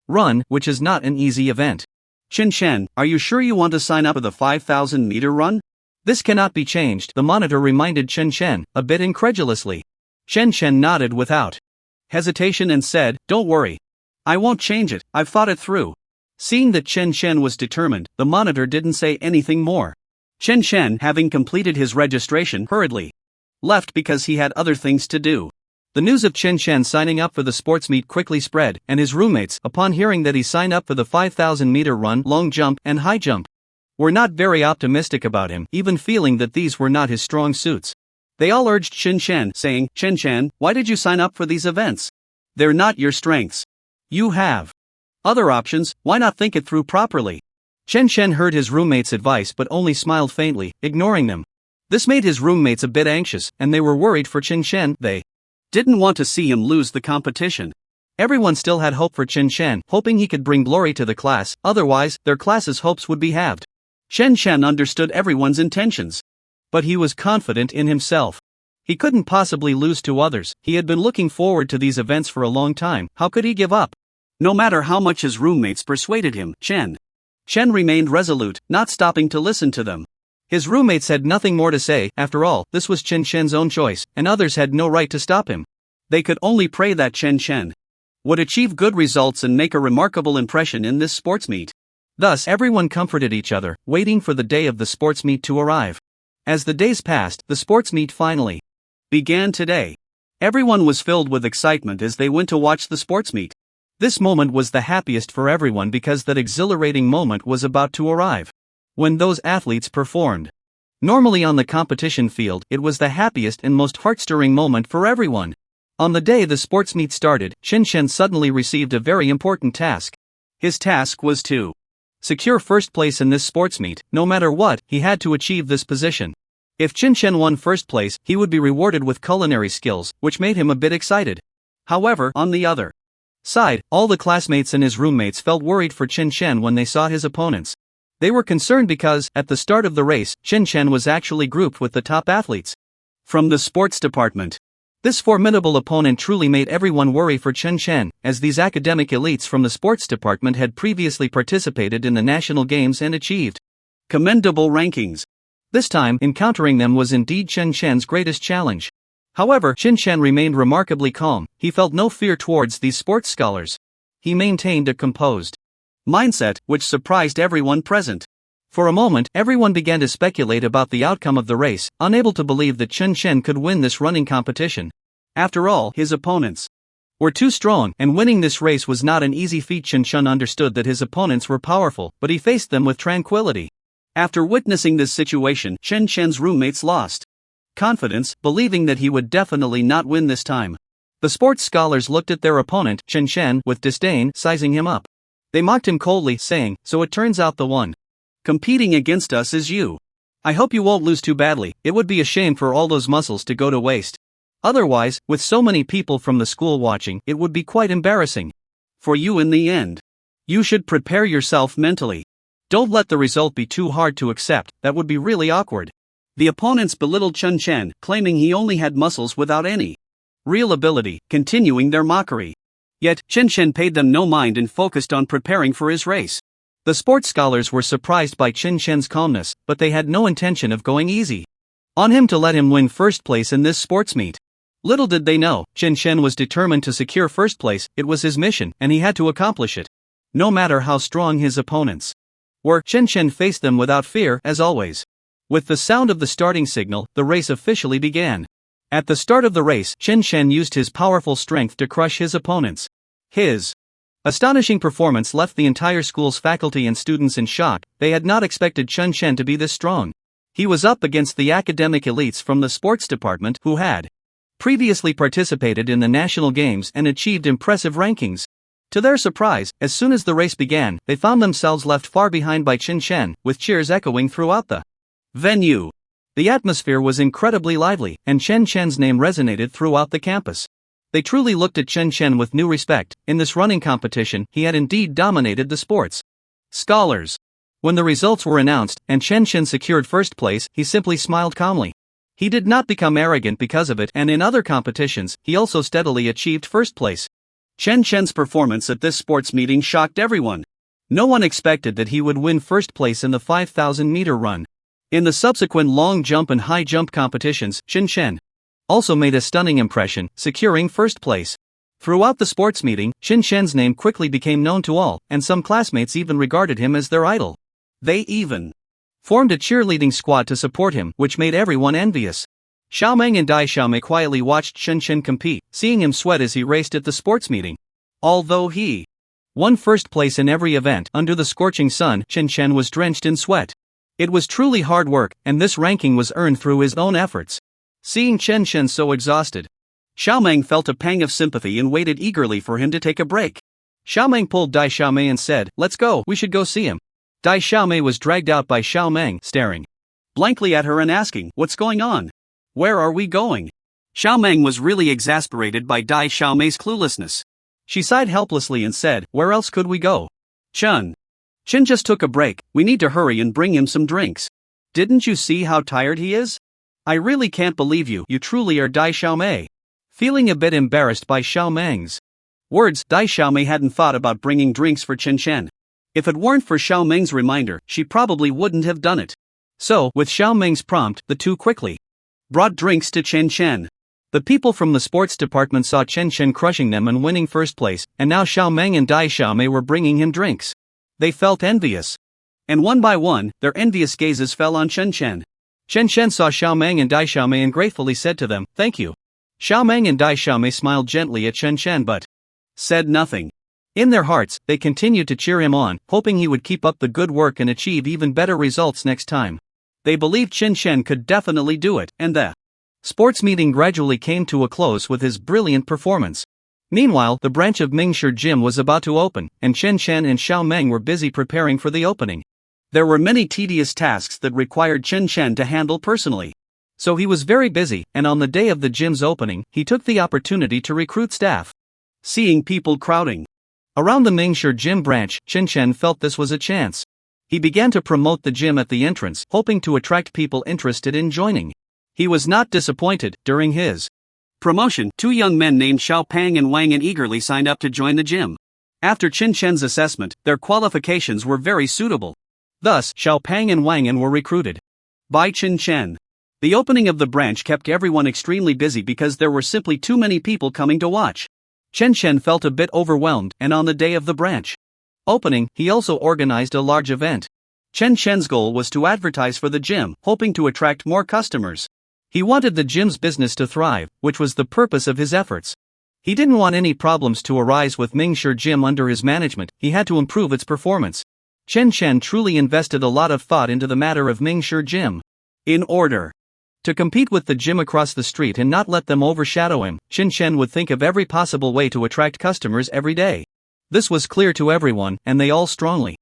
run, which is not an easy event. "Chen, are you sure you want to sign up for the 5,000-meter run? This cannot be changed," the monitor reminded Chen, a bit incredulously. Chen nodded without hesitation and said, "Don't worry. I won't change it, I've thought it through." Seeing that Chen was determined, the monitor didn't say anything more. Chen, having completed his registration, hurriedly left because he had other things to do. The news of Chen signing up for the sports meet quickly spread, and his roommates, upon hearing that he signed up for the 5,000-meter run, long jump, and high jump, were not very optimistic about him, even feeling that these were not his strong suits. They all urged Chen, saying, "Chen, why did you sign up for these events? They're not your strengths. You have other options, why not think it through properly?" Chen heard his roommates' advice but only smiled faintly, ignoring them. This made his roommates a bit anxious, and they were worried for Chen. They didn't want to see him lose the competition. Everyone still had hope for Chen, hoping he could bring glory to the class, otherwise, their class's hopes would be halved. Chen understood everyone's intentions. But he was confident in himself. He couldn't possibly lose to others. He had been looking forward to these events for a long time. How could he give up? No matter how much his roommates persuaded him, Chen remained resolute, not stopping to listen to them. His roommates had nothing more to say. After all, this was Chen's own choice, and others had no right to stop him. They could only pray that Chen would achieve good results and make a remarkable impression in this sports meet. Thus, everyone comforted each other, waiting for the day of the sports meet to arrive. As the days passed, the sports meet finally began today. Everyone was filled with excitement as they went to watch the sports meet. This moment was the happiest for everyone because that exhilarating moment was about to arrive. When those athletes performed normally on the competition field, it was the happiest and most heart-stirring moment for everyone. On the day the sports meet started, Chen suddenly received a very important task. His task was to secure first place in this sports meet. No matter what, he had to achieve this position. If Chen won first place, he would be rewarded with culinary skills, which made him a bit excited. However, on the other side, all the classmates and his roommates felt worried for Chen when they saw his opponents. They were concerned because, at the start of the race, Chen was actually grouped with the top athletes from the sports department. This formidable opponent truly made everyone worry for Chen Chen, as these academic elites from the sports department had previously participated in the national games and achieved commendable rankings. This time, encountering them was indeed Chen Chen's greatest challenge. However, Chen Chen remained remarkably calm. He felt no fear towards these sports scholars. He maintained a composed mindset, which surprised everyone present. For a moment, everyone began to speculate about the outcome of the race, unable to believe that Chen Chen could win this running competition. After all, his opponents were too strong, and winning this race was not an easy feat. Chen Chen understood that his opponents were powerful, but he faced them with tranquility. After witnessing this situation, Chen Chen's roommates lost confidence, believing that he would definitely not win this time. The sports scholars looked at their opponent, Chen Chen, with disdain, sizing him up. They mocked him coldly, saying, "So it turns out the one competing against us is you. I hope you won't lose too badly. It would be a shame for all those muscles to go to waste. Otherwise, with so many people from the school watching, it would be quite embarrassing for you in the end. You should prepare yourself mentally. Don't let the result be too hard to accept, that would be really awkward." The opponents belittled Chen Chen, claiming he only had muscles without any real ability, continuing their mockery. Yet, Chen Chen paid them no mind and focused on preparing for his race. The sports scholars were surprised by Chen Chen's calmness, but they had no intention of going easy on him to let him win first place in this sports meet. Little did they know, Chen Chen was determined to secure first place. It was his mission, and he had to accomplish it. No matter how strong his opponents were, Chen Chen faced them without fear, as always. With the sound of the starting signal, the race officially began. At the start of the race, Chen Chen used his powerful strength to crush his opponents. His astonishing performance left the entire school's faculty and students in shock. They had not expected Chen Chen to be this strong. He was up against the academic elites from the sports department who had previously participated in the national games and achieved impressive rankings. To their surprise, as soon as the race began, they found themselves left far behind by Chen Chen, with cheers echoing throughout the venue. The atmosphere was incredibly lively, and Chen Chen's name resonated throughout the campus. They truly looked at Chen Chen with new respect. In this running competition, he had indeed dominated the sports scholars. When the results were announced, and Chen Chen secured first place, he simply smiled calmly. He did not become arrogant because of it, and in other competitions, he also steadily achieved first place. Chen Chen's performance at this sports meeting shocked everyone. No one expected that he would win first place in the 5,000-meter run. In the subsequent long jump and high jump competitions, Chen Chen also made a stunning impression, securing first place. Throughout the sports meeting, Chen Chen's name quickly became known to all, and some classmates even regarded him as their idol. They even formed a cheerleading squad to support him, which made everyone envious. Xiaomeng and Dai Xiaomei quietly watched Chen Chen compete, seeing him sweat as he raced at the sports meeting. Although he won first place in every event, under the scorching sun, Chen Chen was drenched in sweat. It was truly hard work, and this ranking was earned through his own efforts. Seeing Chen Chen so exhausted, Xiaomeng felt a pang of sympathy and waited eagerly for him to take a break. Xiaomeng pulled Dai Xiaomei and said, "Let's go, we should go see him." Dai Xiaomei was dragged out by Xiaomeng, staring blankly at her and asking, "What's going on? Where are we going?" Xiaomeng was really exasperated by Dai Xiaomei's cluelessness. She sighed helplessly and said, "Where else could we go? Chen just took a break, we need to hurry and bring him some drinks. Didn't you see how tired he is? I really can't believe you truly are Dai Xiaomei." Feeling a bit embarrassed by Xiaomeng's words, Dai Xiaomei hadn't thought about bringing drinks for Chen Chen. If it weren't for Xiaomeng's reminder, she probably wouldn't have done it. So, with Xiaomeng's prompt, the two quickly brought drinks to Chen Chen. The people from the sports department saw Chen Chen crushing them and winning first place, and now Xiaomeng and Dai Xiaomei were bringing him drinks. They felt envious. And one by one, their envious gazes fell on Chen Chen. Chen Chen saw Xiaomeng and Dai Xiaomei and gratefully said to them, "Thank you." Xiaomeng and Dai Xiaomei smiled gently at Chen Chen but said nothing. In their hearts, they continued to cheer him on, hoping he would keep up the good work and achieve even better results next time. They believed Chen Chen could definitely do it, and the sports meeting gradually came to a close with his brilliant performance. Meanwhile, the branch of Mingshi Gym was about to open, and Chen Chen and Xiaomeng were busy preparing for the opening. There were many tedious tasks that required Chen Chen to handle personally. So he was very busy, and on the day of the gym's opening, he took the opportunity to recruit staff. Seeing people crowding around the Mingshi Gym branch, Chen Chen felt this was a chance. He began to promote the gym at the entrance, hoping to attract people interested in joining. He was not disappointed. During his Promotion: 2 young men named Xiao Pang and Wang An eagerly signed up to join the gym. After Qin Chen's assessment, their qualifications were very suitable. Thus, Xiao Pang and Wang An were recruited by Qin Chen. The opening of the branch kept everyone extremely busy because there were simply too many people coming to watch. Qin Chen felt a bit overwhelmed, and on the day of the branch opening, he also organized a large event. Qin Chen's goal was to advertise for the gym, hoping to attract more customers. He wanted the gym's business to thrive, which was the purpose of his efforts. He didn't want any problems to arise with Mingshi Gym under his management. He had to improve its performance. Qin Chen truly invested a lot of thought into the matter of Mingshi Gym. In order to compete with the gym across the street and not let them overshadow him, Qin Chen would think of every possible way to attract customers every day. This was clear to everyone, and they all strongly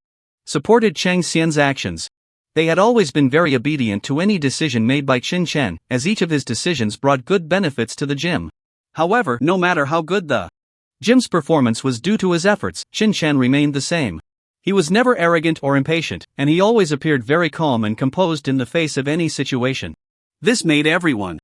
supported Cheng Xian's actions. They had always been very obedient to any decision made by Qin Chen, as each of his decisions brought good benefits to the gym. However, no matter how good the gym's performance was due to his efforts, Qin Chen remained the same. He was never arrogant or impatient, and he always appeared very calm and composed in the face of any situation. This made everyone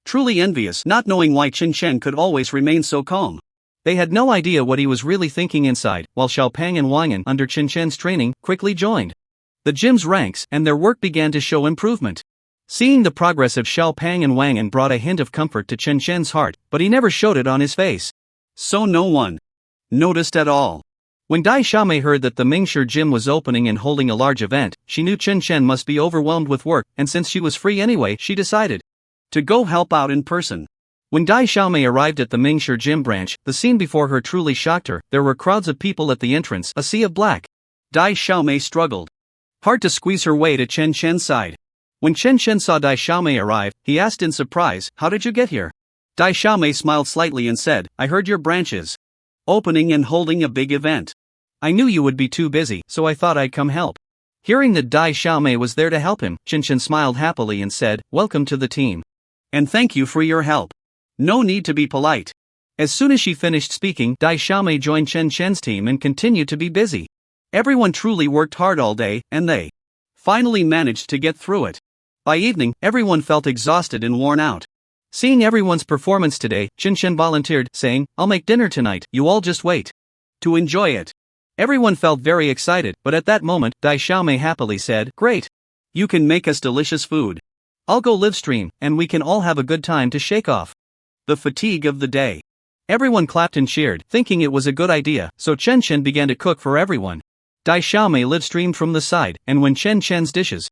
truly envious, not knowing why Qin Chen could always remain so calm. They had no idea what he was really thinking inside, while Xiao Pang and Wang An, under Qin Chen's training, quickly joined the gym's ranks, and their work began to show improvement. Seeing the progress of Xiao Pang and Wang An brought a hint of comfort to Qin Chen's heart, but he never showed it on his face. So no one noticed at all. When Dai Xiaomei heard that the Mingshi Gym was opening and holding a large event, she knew Qin Chen must be overwhelmed with work, and since she was free anyway, she decided to go help out in person. When Dai Xiaomei arrived at the Mingshi Gym branch, the scene before her truly shocked her. There were crowds of people at the entrance, a sea of black. Dai Xiaomei struggled hard to squeeze her way to Qin Chen's side. When Qin Chen saw Dai Xiaomei arrive, he asked in surprise, "How did you get here?" Dai Xiaomei smiled slightly and said, "I heard your branch is opening and holding a big event. I knew you would be too busy, so I thought I'd come help." Hearing that Dai Xiaomei was there to help him, Qin Chen smiled happily and said, "Welcome to the team. And thank you for your help. No need to be polite." As soon as she finished speaking, Dai Xiaomei joined Qin Chen's team and continued to be busy. Everyone truly worked hard all day, and they finally managed to get through it. By evening, everyone felt exhausted and worn out. Seeing everyone's performance today, Qin Chen volunteered, saying, "I'll make dinner tonight, you all just wait to enjoy it." Everyone felt very excited, but at that moment, Dai Xiaomei happily said, "Great. You can make us delicious food. I'll go live stream, and we can all have a good time to shake off the fatigue of the day." Everyone clapped and cheered, thinking it was a good idea, so Qin Chen began to cook for everyone. Dai Xiaomei live streamed from the side, and when Qin Chen's dishes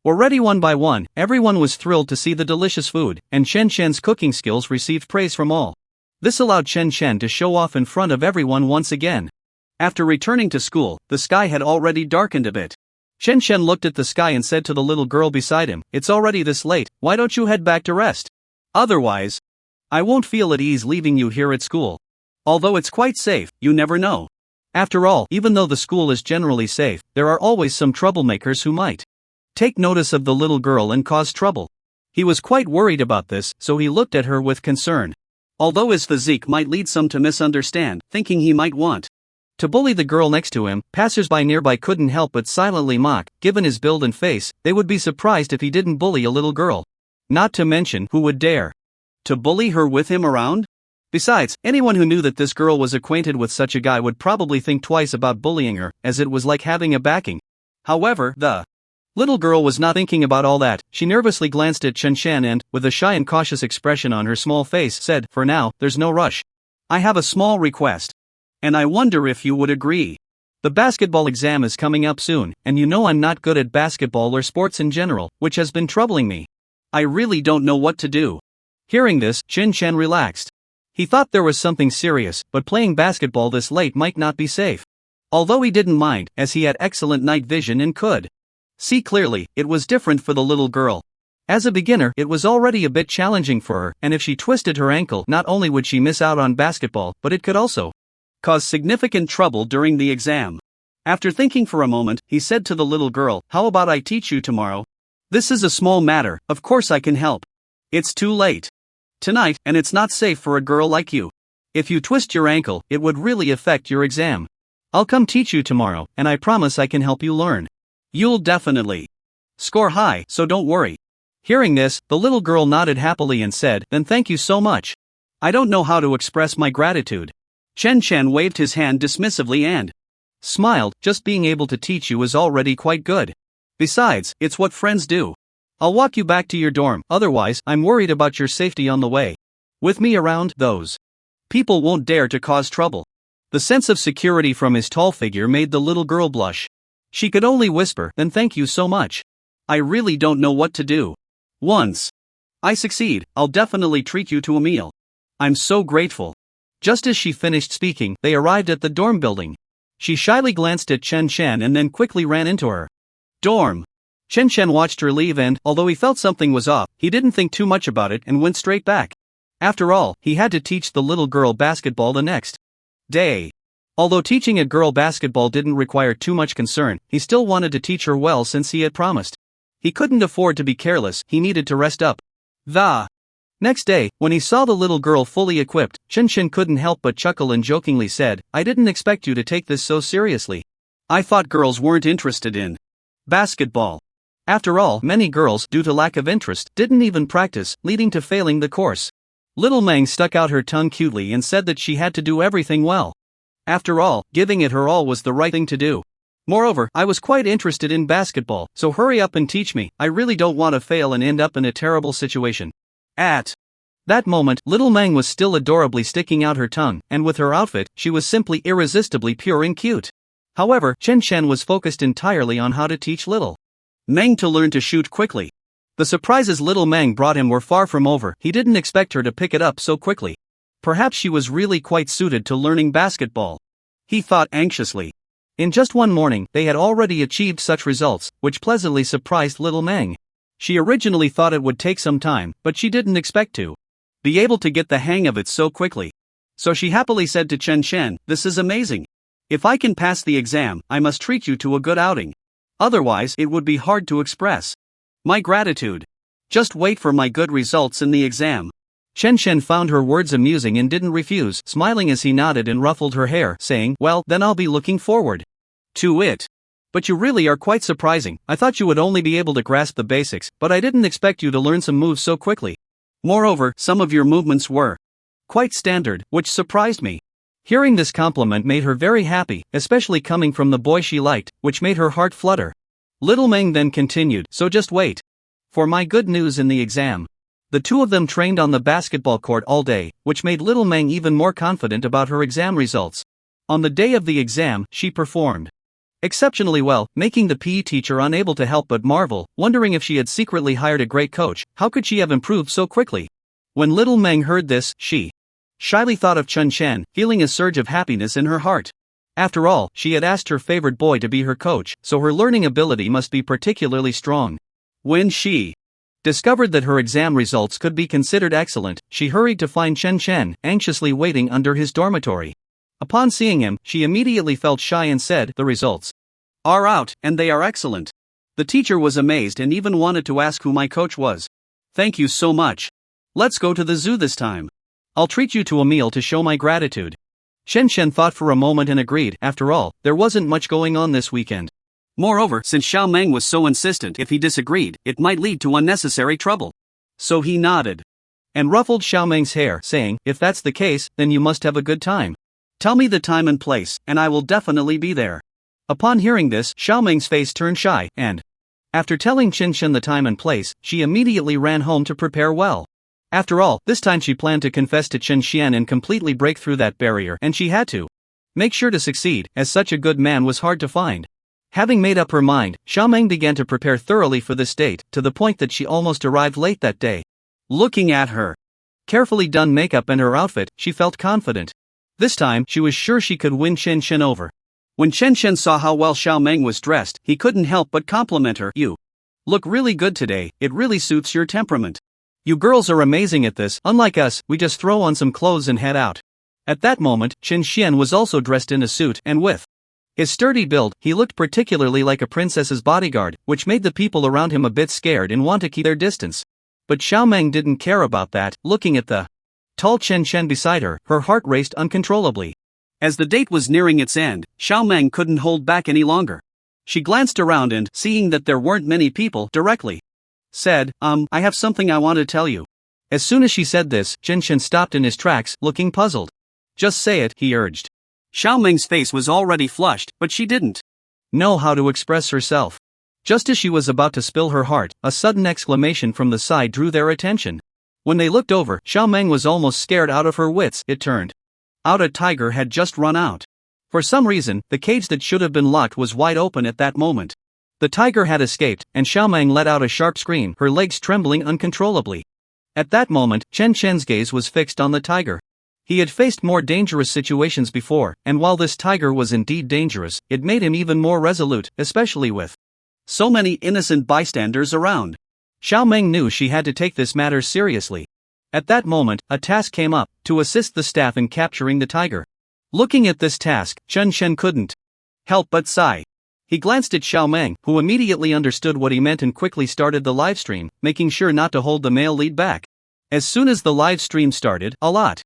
were ready one by one, everyone was thrilled to see the delicious food, and Qin Chen's cooking skills received praise from all. This allowed Qin Chen to show off in front of everyone once again. After returning to school, the sky had already darkened a bit. Qin Chen looked at the sky and said to the little girl beside him, "It's already this late, why don't you head back to rest? Otherwise, I won't feel at ease leaving you here at school. Although it's quite safe, you never know. After all, even though the school is generally safe, there are always some troublemakers who might take notice of the little girl and cause trouble." He was quite worried about this, so he looked at her with concern. Although his physique might lead some to misunderstand, thinking he might want to bully the girl next to him, passers-by nearby couldn't help but silently mock. Given his build and face, they would be surprised if he didn't bully a little girl. Not to mention, who would dare to bully her with him around? Besides, anyone who knew that this girl was acquainted with such a guy would probably think twice about bullying her, as it was like having a backing. However, the little girl was not thinking about all that. She nervously glanced at Qin Chen and, with a shy and cautious expression on her small face, said, "For now, there's no rush. I have a small request. And I wonder if you would agree. The basketball exam is coming up soon, and you know I'm not good at basketball or sports in general, which has been troubling me. I really don't know what to do." Hearing this, Qin Chen relaxed. He thought there was something serious, but playing basketball this late might not be safe. Although he didn't mind, as he had excellent night vision and could see clearly, it was different for the little girl. As a beginner, it was already a bit challenging for her, and if she twisted her ankle, not only would she miss out on basketball, but it could also cause significant trouble during the exam. After thinking for a moment, he said to the little girl, "How about I teach you tomorrow? This is a small matter, of course I can help. It's too late tonight, and it's not safe for a girl like you. If you twist your ankle, it would really affect your exam. I'll come teach you tomorrow, and I promise I can help you learn. You'll definitely score high, so don't worry." Hearing this, the little girl nodded happily and said, "Then thank you so much." I don't know how to express my gratitude. Chen Chen waved his hand dismissively and smiled. Just being able to teach you is already quite good. Besides, it's what friends do. I'll walk you back to your dorm, otherwise, I'm worried about your safety on the way. With me around, those people won't dare to cause trouble. The sense of security from his tall figure made the little girl blush. She could only whisper, "Then thank you so much. I really don't know what to do. Once I succeed, I'll definitely treat you to a meal. I'm so grateful." Just as she finished speaking, they arrived at the dorm building. She shyly glanced at Chen Chen and then quickly ran into her dorm. Chen Chen watched her leave and, although he felt something was off, he didn't think too much about it and went straight back. After all, he had to teach the little girl basketball the next day. Although teaching a girl basketball didn't require too much concern, he still wanted to teach her well since he had promised. He couldn't afford to be careless, he needed to rest up. The next day, when he saw the little girl fully equipped, Chen Chen couldn't help but chuckle and jokingly said, "I didn't expect you to take this so seriously. I thought girls weren't interested in basketball." After all, many girls, due to lack of interest, didn't even practice, leading to failing the course. Little Meng stuck out her tongue cutely and said that she had to do everything well. After all, giving it her all was the right thing to do. Moreover, I was quite interested in basketball, so hurry up and teach me. I really don't want to fail and end up in a terrible situation. At that moment, little Meng was still adorably sticking out her tongue, and with her outfit, she was simply irresistibly pure and cute. However, Chen Chen was focused entirely on how to teach little Meng to learn to shoot quickly. The surprises little Meng brought him were far from over. He didn't expect her to pick it up so quickly. Perhaps she was really quite suited to learning basketball, he thought anxiously. In just one morning, they had already achieved such results, which pleasantly surprised little Meng. She originally thought it would take some time, but she didn't expect to be able to get the hang of it so quickly. So she happily said to Chen Chen, "This is amazing. If I can pass the exam, I must treat you to a good outing. Otherwise, it would be hard to express my gratitude. Just wait for my good results in the exam." Chen Chen found her words amusing and didn't refuse, smiling as he nodded and ruffled her hair, saying, "Well, then I'll be looking forward to it. But you really are quite surprising. I thought you would only be able to grasp the basics, but I didn't expect you to learn some moves so quickly. Moreover, some of your movements were quite standard, which surprised me." Hearing this compliment made her very happy, especially coming from the boy she liked, which made her heart flutter. Little Meng then continued, "So just wait for my good news in the exam." The two of them trained on the basketball court all day, which made little Meng even more confident about her exam results. On the day of the exam, she performed exceptionally well, making the PE teacher unable to help but marvel, wondering if she had secretly hired a great coach. How could she have improved so quickly? When little Meng heard this, she shyly thought of Chen Chen, feeling a surge of happiness in her heart. After all, she had asked her favorite boy to be her coach, so her learning ability must be particularly strong. When she discovered that her exam results could be considered excellent, she hurried to find Chen Chen, anxiously waiting under his dormitory. Upon seeing him, she immediately felt shy and said, "The results are out, and they are excellent." The teacher was amazed and even wanted to ask who my coach was. "Thank you so much. Let's go to the zoo this time. I'll treat you to a meal to show my gratitude." Chen Chen thought for a moment and agreed. After all, there wasn't much going on this weekend. Moreover, since Xiao Meng was so insistent, if he disagreed, it might lead to unnecessary trouble. So he nodded and ruffled Xiao Meng's hair, saying, "If that's the case, then you must have a good time. Tell me the time and place, and I will definitely be there." Upon hearing this, Xiao Meng's face turned shy, and after telling Chen Chen the time and place, she immediately ran home to prepare well. After all, this time she planned to confess to Chen Xian and completely break through that barrier, and she had to make sure to succeed, as such a good man was hard to find. Having made up her mind, Xiao Meng began to prepare thoroughly for this date, to the point that she almost arrived late that day. Looking at her carefully done makeup and her outfit, she felt confident. This time, she was sure she could win Chen Chen over. When Chen Chen saw how well Xiao Meng was dressed, he couldn't help but compliment her. "You look really good today, it really suits your temperament. You girls are amazing at this, unlike us, we just throw on some clothes and head out." At that moment, Chen Xian was also dressed in a suit, and with his sturdy build, he looked particularly like a princess's bodyguard, which made the people around him a bit scared and want to keep their distance. But Xiao Meng didn't care about that. Looking at the tall Chen Chen beside her, her heart raced uncontrollably. As the date was nearing its end, Xiao Meng couldn't hold back any longer. She glanced around and, seeing that there weren't many people, directly said, I have something I want to tell you." As soon as she said this, Chen Chen stopped in his tracks, looking puzzled. Just say it, he urged. Xiao Meng's face was already flushed, but she didn't know how to express herself. Just as she was about to spill her heart, a sudden exclamation from the side drew their attention. When they looked over, Xiao Meng was almost scared out of her wits. It turned out a tiger had just run out. For some reason, the cage that should have been locked was wide open at that moment. The tiger had escaped, and Xiao Meng let out a sharp scream, her legs trembling uncontrollably. At that moment, Chen Chen's gaze was fixed on the tiger. He had faced more dangerous situations before, and while this tiger was indeed dangerous, it made him even more resolute, especially with so many innocent bystanders around. Xiao Meng knew she had to take this matter seriously. At that moment, a task came up, to assist the staff in capturing the tiger. Looking at this task, Chen Chen couldn't help but sigh. He glanced at Xiao Meng, who immediately understood what he meant and quickly started the live stream, making sure not to hold the male lead back. As soon as the live stream started, a lot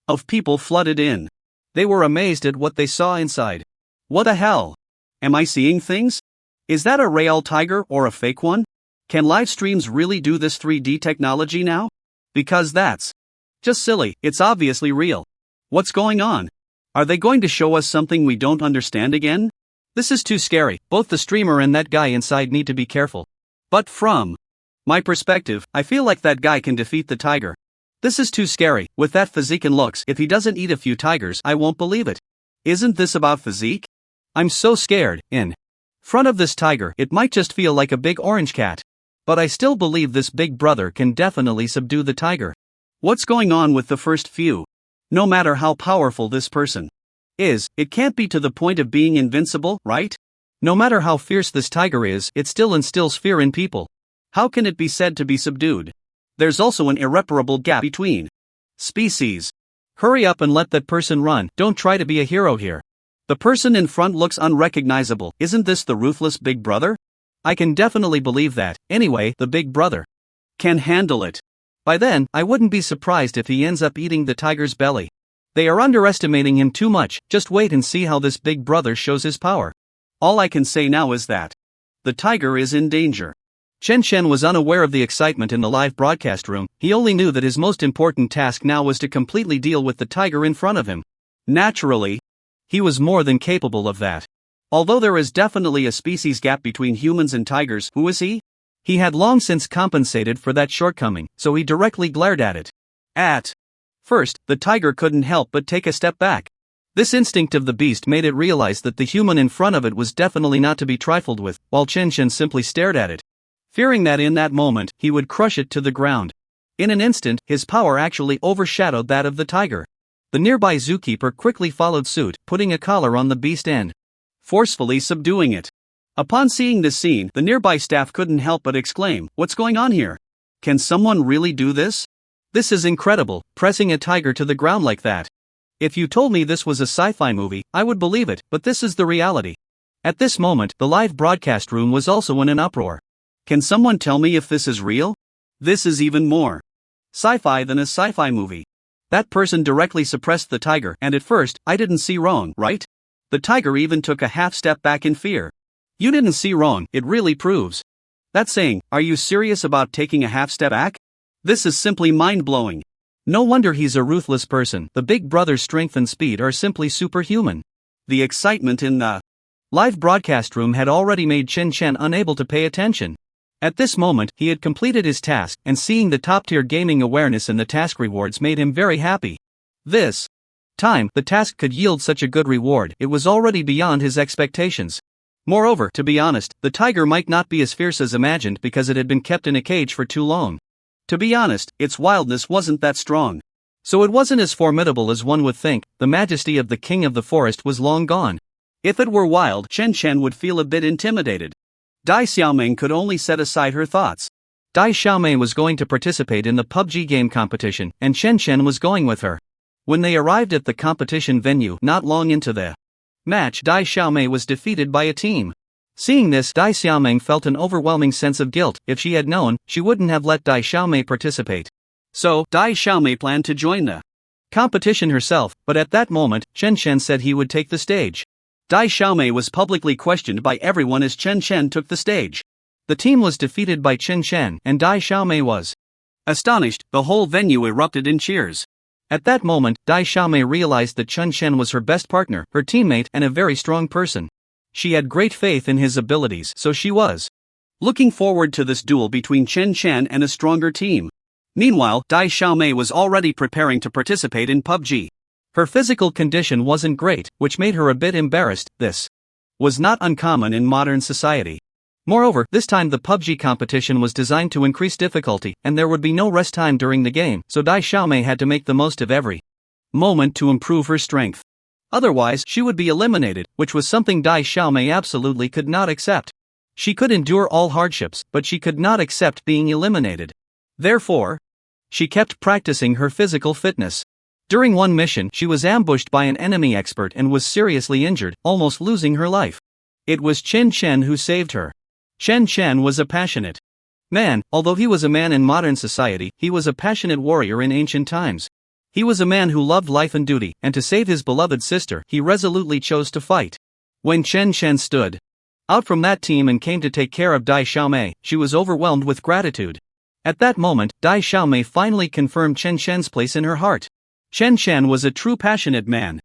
of people flooded in. They were amazed at what they saw inside. What the hell? Am I seeing things? Is that a real tiger or a fake one? Can live streams really do this 3D technology now? Because that's just silly, it's obviously real. What's going on? Are they going to show us something we don't understand again? This is too scary, both the streamer and that guy inside need to be careful. But from my perspective, I feel like that guy can defeat the tiger. This is too scary, with that physique and looks. If he doesn't eat a few tigers, I won't believe it. Isn't this about physique? I'm so scared. In front of this tiger, it might just feel like a big orange cat. But I still believe this big brother can definitely subdue the tiger. What's going on with the first few? No matter how powerful this person is, it can't be to the point of being invincible, right? No matter how fierce this tiger is, it still instills fear in people. How can it be said to be subdued? There's also an irreparable gap between species. Hurry up and let that person run, don't try to be a hero here. The person in front looks unrecognizable, isn't this the ruthless big brother? I can definitely believe that. Anyway, the big brother can handle it. By then, I wouldn't be surprised if he ends up eating the tiger's belly. They are underestimating him too much, just wait and see how this big brother shows his power. All I can say now is that the tiger is in danger. Chen Chen was unaware of the excitement in the live broadcast room. He only knew that his most important task now was to completely deal with the tiger in front of him. Naturally, he was more than capable of that. Although there is definitely a species gap between humans and tigers, who is he? He had long since compensated for that shortcoming, so he directly glared at it. At first, the tiger couldn't help but take a step back. This instinct of the beast made it realize that the human in front of it was definitely not to be trifled with, while Chen Chen simply stared at it, fearing that in that moment, he would crush it to the ground. In an instant, his power actually overshadowed that of the tiger. The nearby zookeeper quickly followed suit, putting a collar on the beast and forcefully subduing it. Upon seeing this scene, the nearby staff couldn't help but exclaim, "What's going on here? Can someone really do this? This is incredible, pressing a tiger to the ground like that. If you told me this was a sci-fi movie, I would believe it, but this is the reality." At this moment, the live broadcast room was also in an uproar. Can someone tell me if this is real? This is even more sci-fi than a sci-fi movie. That person directly suppressed the tiger, and at first, I didn't see wrong, right? The tiger even took a half step back in fear. You didn't see wrong, it really proves. That's saying, are you serious about taking a half step back? This is simply mind-blowing. No wonder he's a ruthless person. The big brother's strength and speed are simply superhuman. The excitement in the live broadcast room had already made Chen Chen unable to pay attention. At this moment, he had completed his task, and seeing the top-tier gaming awareness in the task rewards made him very happy. This time, the task could yield such a good reward, it was already beyond his expectations. Moreover, to be honest, the tiger might not be as fierce as imagined because it had been kept in a cage for too long. To be honest, its wildness wasn't that strong. So it wasn't as formidable as one would think. The majesty of the king of the forest was long gone. If it were wild, Chen Chen would feel a bit intimidated. Dai Xiaoming could only set aside her thoughts. Dai Xiaomei was going to participate in the PUBG game competition, and Chen Chen was going with her. When they arrived at the competition venue, not long into the match, Dai Xiaomei was defeated by a team. Seeing this, Dai Xiaoming felt an overwhelming sense of guilt. If she had known, she wouldn't have let Dai Xiaomei participate. So, Dai Xiaomei planned to join the competition herself, but at that moment, Chen Chen said he would take the stage. Dai Xiaomei was publicly questioned by everyone as Chen Chen took the stage. The team was defeated by Chen Chen, and Dai Xiaomei was Astonished, the whole venue erupted in cheers. At that moment, Dai Xiaomei realized that Chen Shen was her best partner, her teammate, and a very strong person. She had great faith in his abilities, so she was looking forward to this duel between Chen Shen and a stronger team. Meanwhile, Dai Xiaomei was already preparing to participate in PUBG. Her physical condition wasn't great, which made her a bit embarrassed. This was not uncommon in modern society. Moreover, this time the PUBG competition was designed to increase difficulty, and there would be no rest time during the game, so Dai Xiaomei had to make the most of every moment to improve her strength. Otherwise, she would be eliminated, which was something Dai Xiaomei absolutely could not accept. She could endure all hardships, but she could not accept being eliminated. Therefore, she kept practicing her physical fitness. During one mission, she was ambushed by an enemy expert and was seriously injured, almost losing her life. It was Chen Shen who saved her. Chen Shen was a passionate man. Although he was a man in modern society, he was a passionate warrior in ancient times. He was a man who loved life and duty, and to save his beloved sister, he resolutely chose to fight. When Chen Shen stood out from that team and came to take care of Dai Xiaomei, she was overwhelmed with gratitude. At that moment, Dai Xiaomei finally confirmed Chen Shen's place in her heart. Chen Shen was a true passionate man.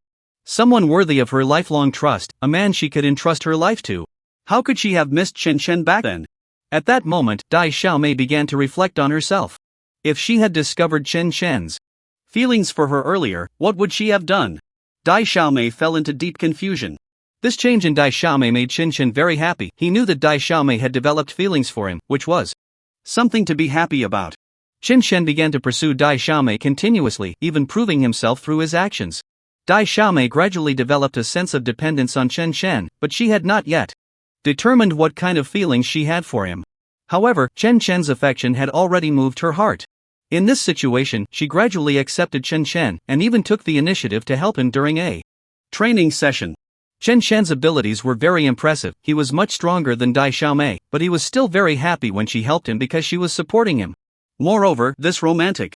Someone worthy of her lifelong trust, a man she could entrust her life to. How could she have missed Chen Shen back then? At that moment, Dai Xiaomei began to reflect on herself. If she had discovered Chen Shen's feelings for her earlier, what would she have done? Dai Xiaomei fell into deep confusion. This change in Dai Xiaomei made Chen Shen very happy. He knew that Dai Xiaomei had developed feelings for him, which was something to be happy about. Chen Shen began to pursue Dai Xiaomei continuously, even proving himself through his actions. Dai Xiaomei gradually developed a sense of dependence on Chen Shen, but she had not yet determined what kind of feelings she had for him. However, Chen Shen's affection had already moved her heart. In this situation, she gradually accepted Chen Shen, and even took the initiative to help him during a training session. Chen Shen's abilities were very impressive. He was much stronger than Dai Xiaomei, but he was still very happy when she helped him because she was supporting him. Moreover, this romantic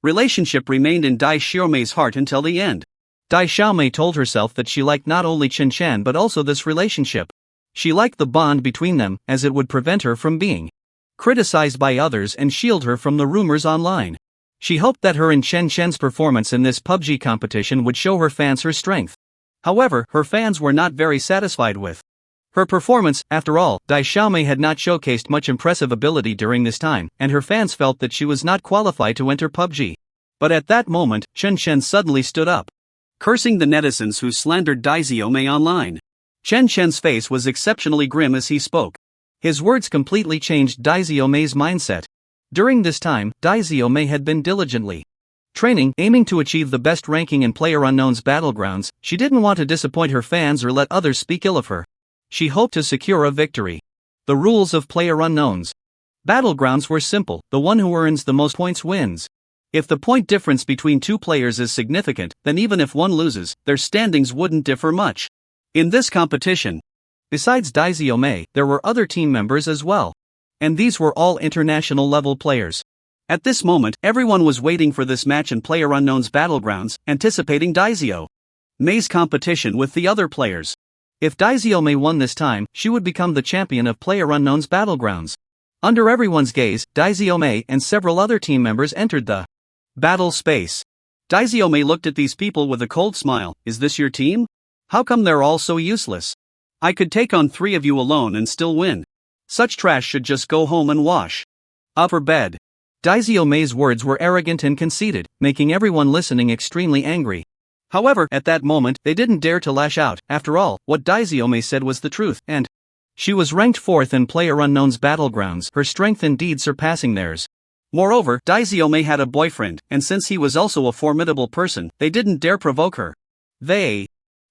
relationship remained in Dai Xiaomei's heart until the end. Dai Xiaomei told herself that she liked not only Chen Shen but also this relationship. She liked the bond between them, as it would prevent her from being criticized by others and shield her from the rumors online. She hoped that her and Chen Shen's performance in this PUBG competition would show her fans her strength. However, her fans were not very satisfied with her performance. After all, Dai Xiaomei had not showcased much impressive ability during this time, and her fans felt that she was not qualified to enter PUBG. But at that moment, Chen Shen suddenly stood up, cursing the netizens who slandered Dai Xiaomei online. Chen Shen's face was exceptionally grim as he spoke. His words completely changed Dai Xiaomei's mindset. During this time, Dai Xiaomei had been diligently training, aiming to achieve the best ranking in PlayerUnknown's Battlegrounds. She didn't want to disappoint her fans or let others speak ill of her. She hoped to secure a victory. The rules of PlayerUnknown's Battlegrounds were simple: the one who earns the most points wins. If the point difference between two players is significant, then even if one loses, their standings wouldn't differ much. In this competition, besides Dai Xiaomei, there were other team members as well. And these were all international level players. At this moment, everyone was waiting for this match in PlayerUnknown's Battlegrounds, anticipating Dai Xiaomei's competition with the other players. If Dai Xiaomei won this time, she would become the champion of PlayerUnknown's Battlegrounds. Under everyone's gaze, Dai Xiaomei and several other team members entered the battle space. Dai Xiaomei looked at these people with a cold smile. Is this your team? How come they're all so useless? I could take on 3 of you alone and still win. Such trash should just go home and wash up her bed. Dai Xiaomei's words were arrogant and conceited, making everyone listening extremely angry. However, at that moment, they didn't dare to lash out. After all, what Dai Xiaomei said was the truth, and she was ranked 4th in PlayerUnknown's Battlegrounds, her strength indeed surpassing theirs. Moreover, Dai Xiaomei had a boyfriend, and since he was also a formidable person, they didn't dare provoke her. They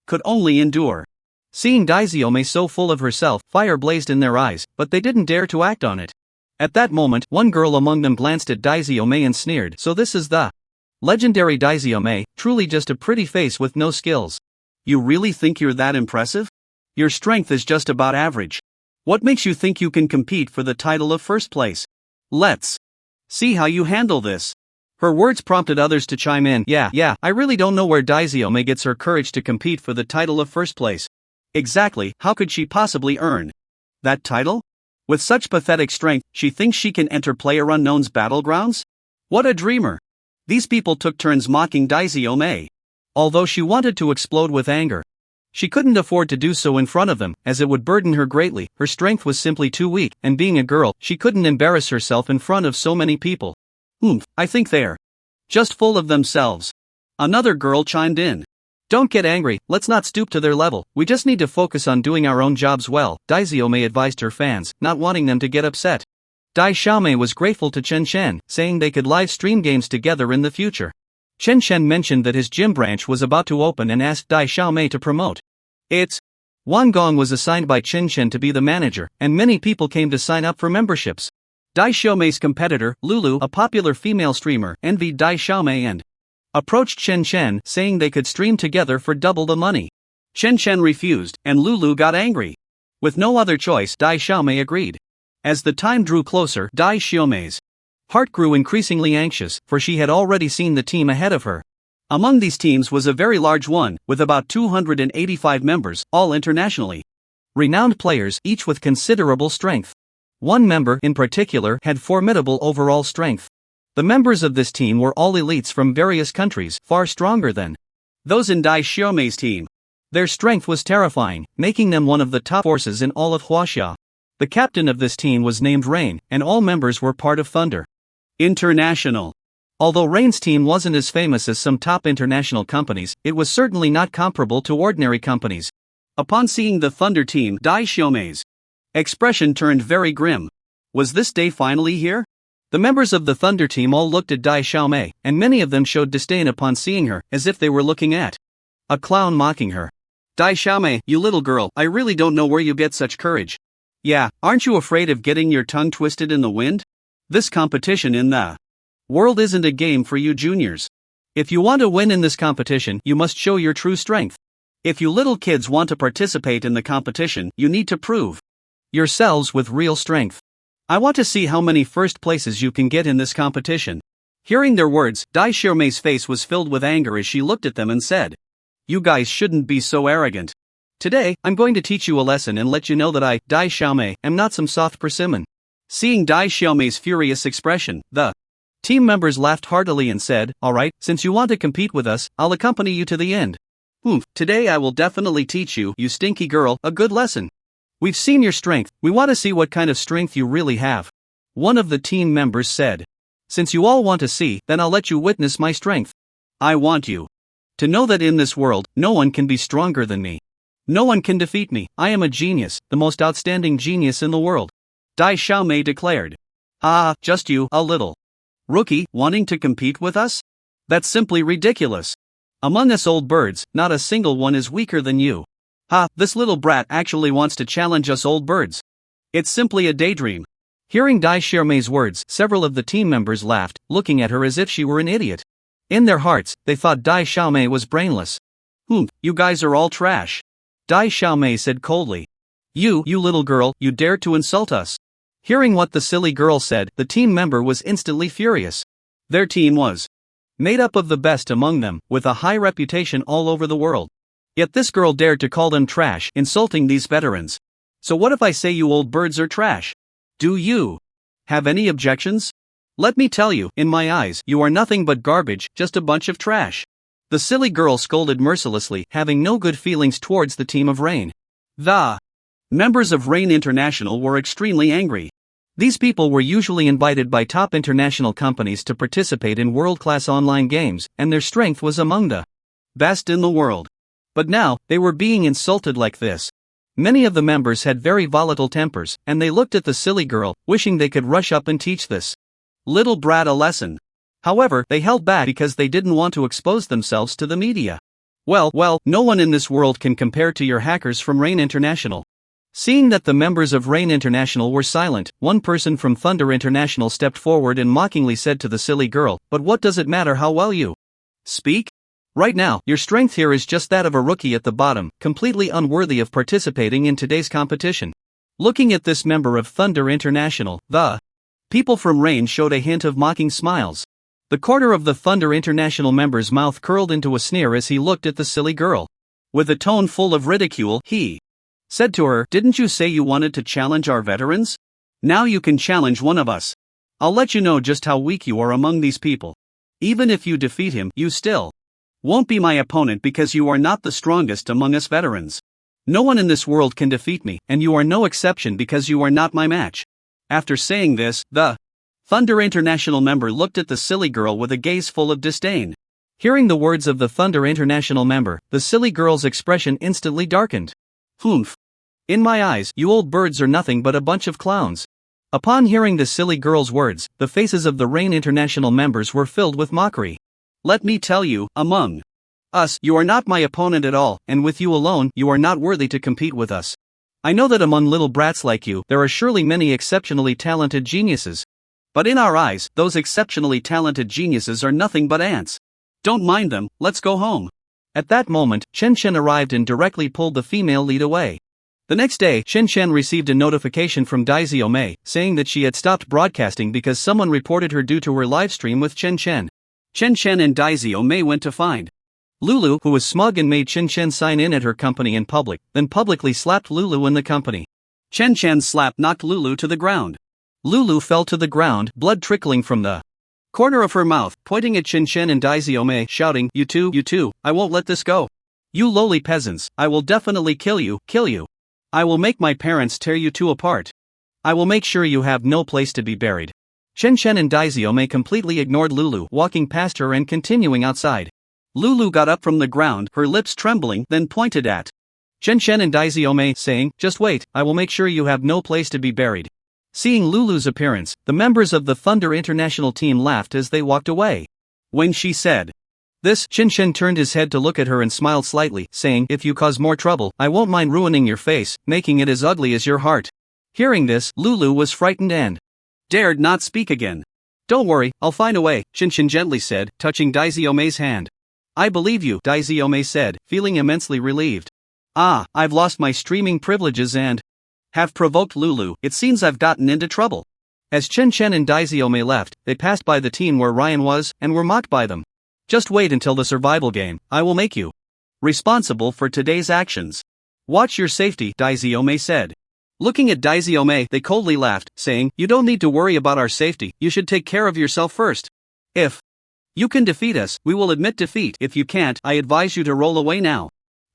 could only endure. Seeing Dai Xiaomei so full of herself, fire blazed in their eyes, but they didn't dare to act on it. At that moment, one girl among them glanced at Dai Xiaomei and sneered. So this is the legendary Dai Xiaomei, truly just a pretty face with no skills. You really think you're that impressive? Your strength is just about average. What makes you think you can compete for the title of first place? Let's see how you handle this. Her words prompted others to chime in. Yeah, I really don't know where Dai Xiaomei gets her courage to compete for the title of first place. Exactly, how could she possibly earn that title? With such pathetic strength, she thinks she can enter PlayerUnknown's Battlegrounds? What a dreamer! These people took turns mocking Daisyo Mei. Although she wanted to explode with anger, she couldn't afford to do so in front of them, as it would burden her greatly. Her strength was simply too weak, and being a girl, she couldn't embarrass herself in front of so many people. I think they're just full of themselves. Another girl chimed in. Don't get angry, let's not stoop to their level, we just need to focus on doing our own jobs well, Daisyo Mei advised her fans, not wanting them to get upset. Dai Xiaomei was grateful to Chen Shen, saying they could live stream games together in the future. Chen Shen mentioned that his gym branch was about to open and asked Dai Xiaomei to promote it. Wang Gong was assigned by Chen Shen to be the manager, and many people came to sign up for memberships. Dai Xiaomei's competitor, Lulu, a popular female streamer, envied Dai Xiaomei and approached Chen Shen, saying they could stream together for double the money. Chen Shen refused, and Lulu got angry. With no other choice, Dai Xiaomei agreed. As the time drew closer, Dai Xiaomei's heart grew increasingly anxious, for she had already seen the team ahead of her. Among these teams was a very large one, with about 285 members, all internationally renowned players, each with considerable strength. One member, in particular, had formidable overall strength. The members of this team were all elites from various countries, far stronger than those in Dai Xiaomei's team. Their strength was terrifying, making them one of the top forces in all of Huaxia. The captain of this team was named Rain, and all members were part of Thunder International. Although Rain's team wasn't as famous as some top international companies, it was certainly not comparable to ordinary companies. Upon seeing the Thunder team, Dai Xiaomei's expression turned very grim. Was this day finally here? The members of the Thunder team all looked at Dai Xiaomei, and many of them showed disdain upon seeing her, as if they were looking at a clown mocking her. Dai Xiaomei, you little girl, I really don't know where you get such courage. Yeah, aren't you afraid of getting your tongue twisted in the wind? This competition in the world isn't a game for you juniors. If you want to win in this competition, you must show your true strength. If you little kids want to participate in the competition, you need to prove yourselves with real strength. I want to see how many first places you can get in this competition. Hearing their words, Dai Xiaomei's face was filled with anger as she looked at them and said, "You guys shouldn't be so arrogant. Today, I'm going to teach you a lesson and let you know that I, Dai Xiaomei, am not some soft persimmon." Seeing Dai Xiaomei's furious expression, the team members laughed heartily and said, "Alright, since you want to compete with us, I'll accompany you to the end. Today I will definitely teach you, you stinky girl, a good lesson. We've seen your strength, we want to see what kind of strength you really have." One of the team members said, "Since you all want to see, then I'll let you witness my strength. I want you to know that in this world, no one can be stronger than me. No one can defeat me, I am a genius, the most outstanding genius in the world," Dai Xiaomei declared. Just you, a little rookie, wanting to compete with us? That's simply ridiculous. Among us old birds, not a single one is weaker than you. This little brat actually wants to challenge us old birds. It's simply a daydream. Hearing Dai Xiaomei's words, several of the team members laughed, looking at her as if she were an idiot. In their hearts, they thought Dai Xiaomei was brainless. You guys are all trash," Dai Xiaomei said coldly. You little girl, you dared to insult us." Hearing what the silly girl said, the team member was instantly furious. Their team was made up of the best among them, with a high reputation all over the world. Yet this girl dared to call them trash, insulting these veterans. So what if I say you old birds are trash? Do you have any objections? Let me tell you, in my eyes, you are nothing but garbage, just a bunch of trash. The silly girl scolded mercilessly, having no good feelings towards the team of Rain. The members of Rain International were extremely angry. These people were usually invited by top international companies to participate in world-class online games, and their strength was among the best in the world. But now, they were being insulted like this. Many of the members had very volatile tempers, and they looked at the silly girl, wishing they could rush up and teach this little brat a lesson. However, they held back because they didn't want to expose themselves to the media. Well, no one in this world can compare to your hackers from Rain International. Seeing that the members of Rain International were silent, one person from Thunder International stepped forward and mockingly said to the silly girl, "But what does it matter how well you speak? Right now, your strength here is just that of a rookie at the bottom, completely unworthy of participating in today's competition." Looking at this member of Thunder International, the people from Rain showed a hint of mocking smiles. The corner of the Thunder International member's mouth curled into a sneer as he looked at the silly girl. With a tone full of ridicule, he said to her, "Didn't you say you wanted to challenge our veterans? Now you can challenge one of us. I'll let you know just how weak you are among these people. Even if you defeat him, you still won't be my opponent because you are not the strongest among us veterans. No one in this world can defeat me, and you are no exception because you are not my match. After saying this, the Thunder International member looked at the silly girl with a gaze full of disdain. Hearing the words of the Thunder International member, the silly girl's expression instantly darkened. Humph. In my eyes, you old birds are nothing but a bunch of clowns. Upon hearing the silly girl's words, the faces of the Rain International members were filled with mockery. Let me tell you, among us, you are not my opponent at all, and with you alone, you are not worthy to compete with us. I know that among little brats like you, there are surely many exceptionally talented geniuses. But in our eyes, those exceptionally talented geniuses are nothing but ants. Don't mind them, let's go home. At that moment, Chen Chen arrived and directly pulled the female lead away. The next day, Chen Chen received a notification from Daizio Mei, saying that she had stopped broadcasting because someone reported her due to her livestream with Chen Chen. Chen Chen and Daizio Mei went to find Lulu, who was smug and made Chen Chen sign in at her company in public, then publicly slapped Lulu in the company. Chen Chen's slap knocked Lulu to the ground. Lulu fell to the ground, blood trickling from the corner of her mouth, pointing at Chen Chen and Daizio Mei, shouting, you two, I won't let this go. You lowly peasants, I will definitely kill you. I will make my parents tear you two apart. I will make sure you have no place to be buried. Chen Chen and Daizio Mei completely ignored Lulu, walking past her and continuing outside. Lulu got up from the ground, her lips trembling, then pointed at Chen Chen and Daizio Mei, saying, just wait, I will make sure you have no place to be buried. Seeing Lulu's appearance, the members of the Thunder International team laughed as they walked away. When she said this, Chen Chen turned his head to look at her and smiled slightly, saying, if you cause more trouble, I won't mind ruining your face, making it as ugly as your heart. Hearing this, Lulu was frightened and dared not speak again. Don't worry, I'll find a way, Chen Chen gently said, touching Daizio Mei's hand. I believe you, Daizio Mei said, feeling immensely relieved. Ah, I've lost my streaming privileges and have provoked Lulu, it seems I've gotten into trouble. As Chen Chen and Daizio Mei left, they passed by the teen where Ryan was, and were mocked by them. Just wait until the survival game, I will make you responsible for today's actions. Watch your safety, Daizio Mei said. Looking at Daizio Mei, they coldly laughed, saying, you don't need to worry about our safety, you should take care of yourself first. If you can defeat us, we will admit defeat. If you can't, I advise you to roll away now.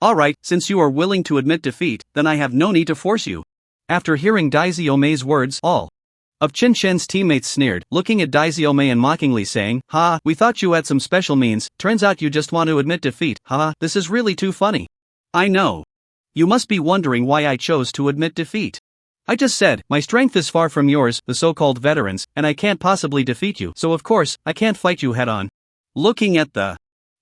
Alright, since you are willing to admit defeat, then I have no need to force you. After hearing Daizio Mei's words, all of Chen Chen's teammates sneered, looking at Daizio Mei and mockingly saying, ha, we thought you had some special means, turns out you just want to admit defeat, ha, this is really too funny. I know. You must be wondering why I chose to admit defeat. I just said, my strength is far from yours, the so-called veterans, and I can't possibly defeat you, so of course, I can't fight you head-on. Looking at the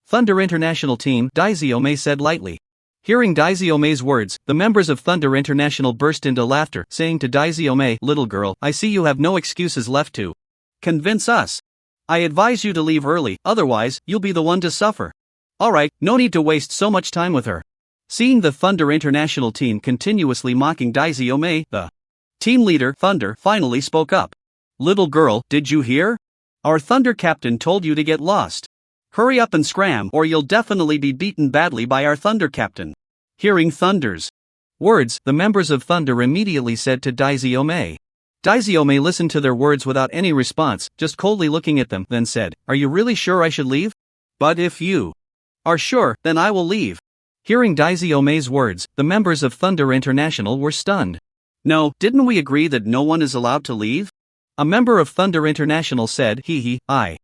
Thunder International team, Daizio Mei said lightly. Hearing Daizio Mei's words, the members of Thunder International burst into laughter, saying to Daizio Mei, little girl, I see you have no excuses left to convince us. I advise you to leave early, otherwise, you'll be the one to suffer. Alright, no need to waste so much time with her. Seeing the Thunder International team continuously mocking Daizio Mei, the team leader, Thunder, finally spoke up. Little girl, did you hear? Our Thunder captain told you to get lost. Hurry up and scram, or you'll definitely be beaten badly by our Thunder captain. Hearing Thunder's words, the members of Thunder immediately said to Daizio Mei. Daizio Mei listened to their words without any response, just coldly looking at them, then said, are you really sure I should leave? But if you are sure, then I will leave. Hearing Daizio Mei's words, the members of Thunder International were stunned. No, didn't we agree that no one is allowed to leave? A member of Thunder International said, I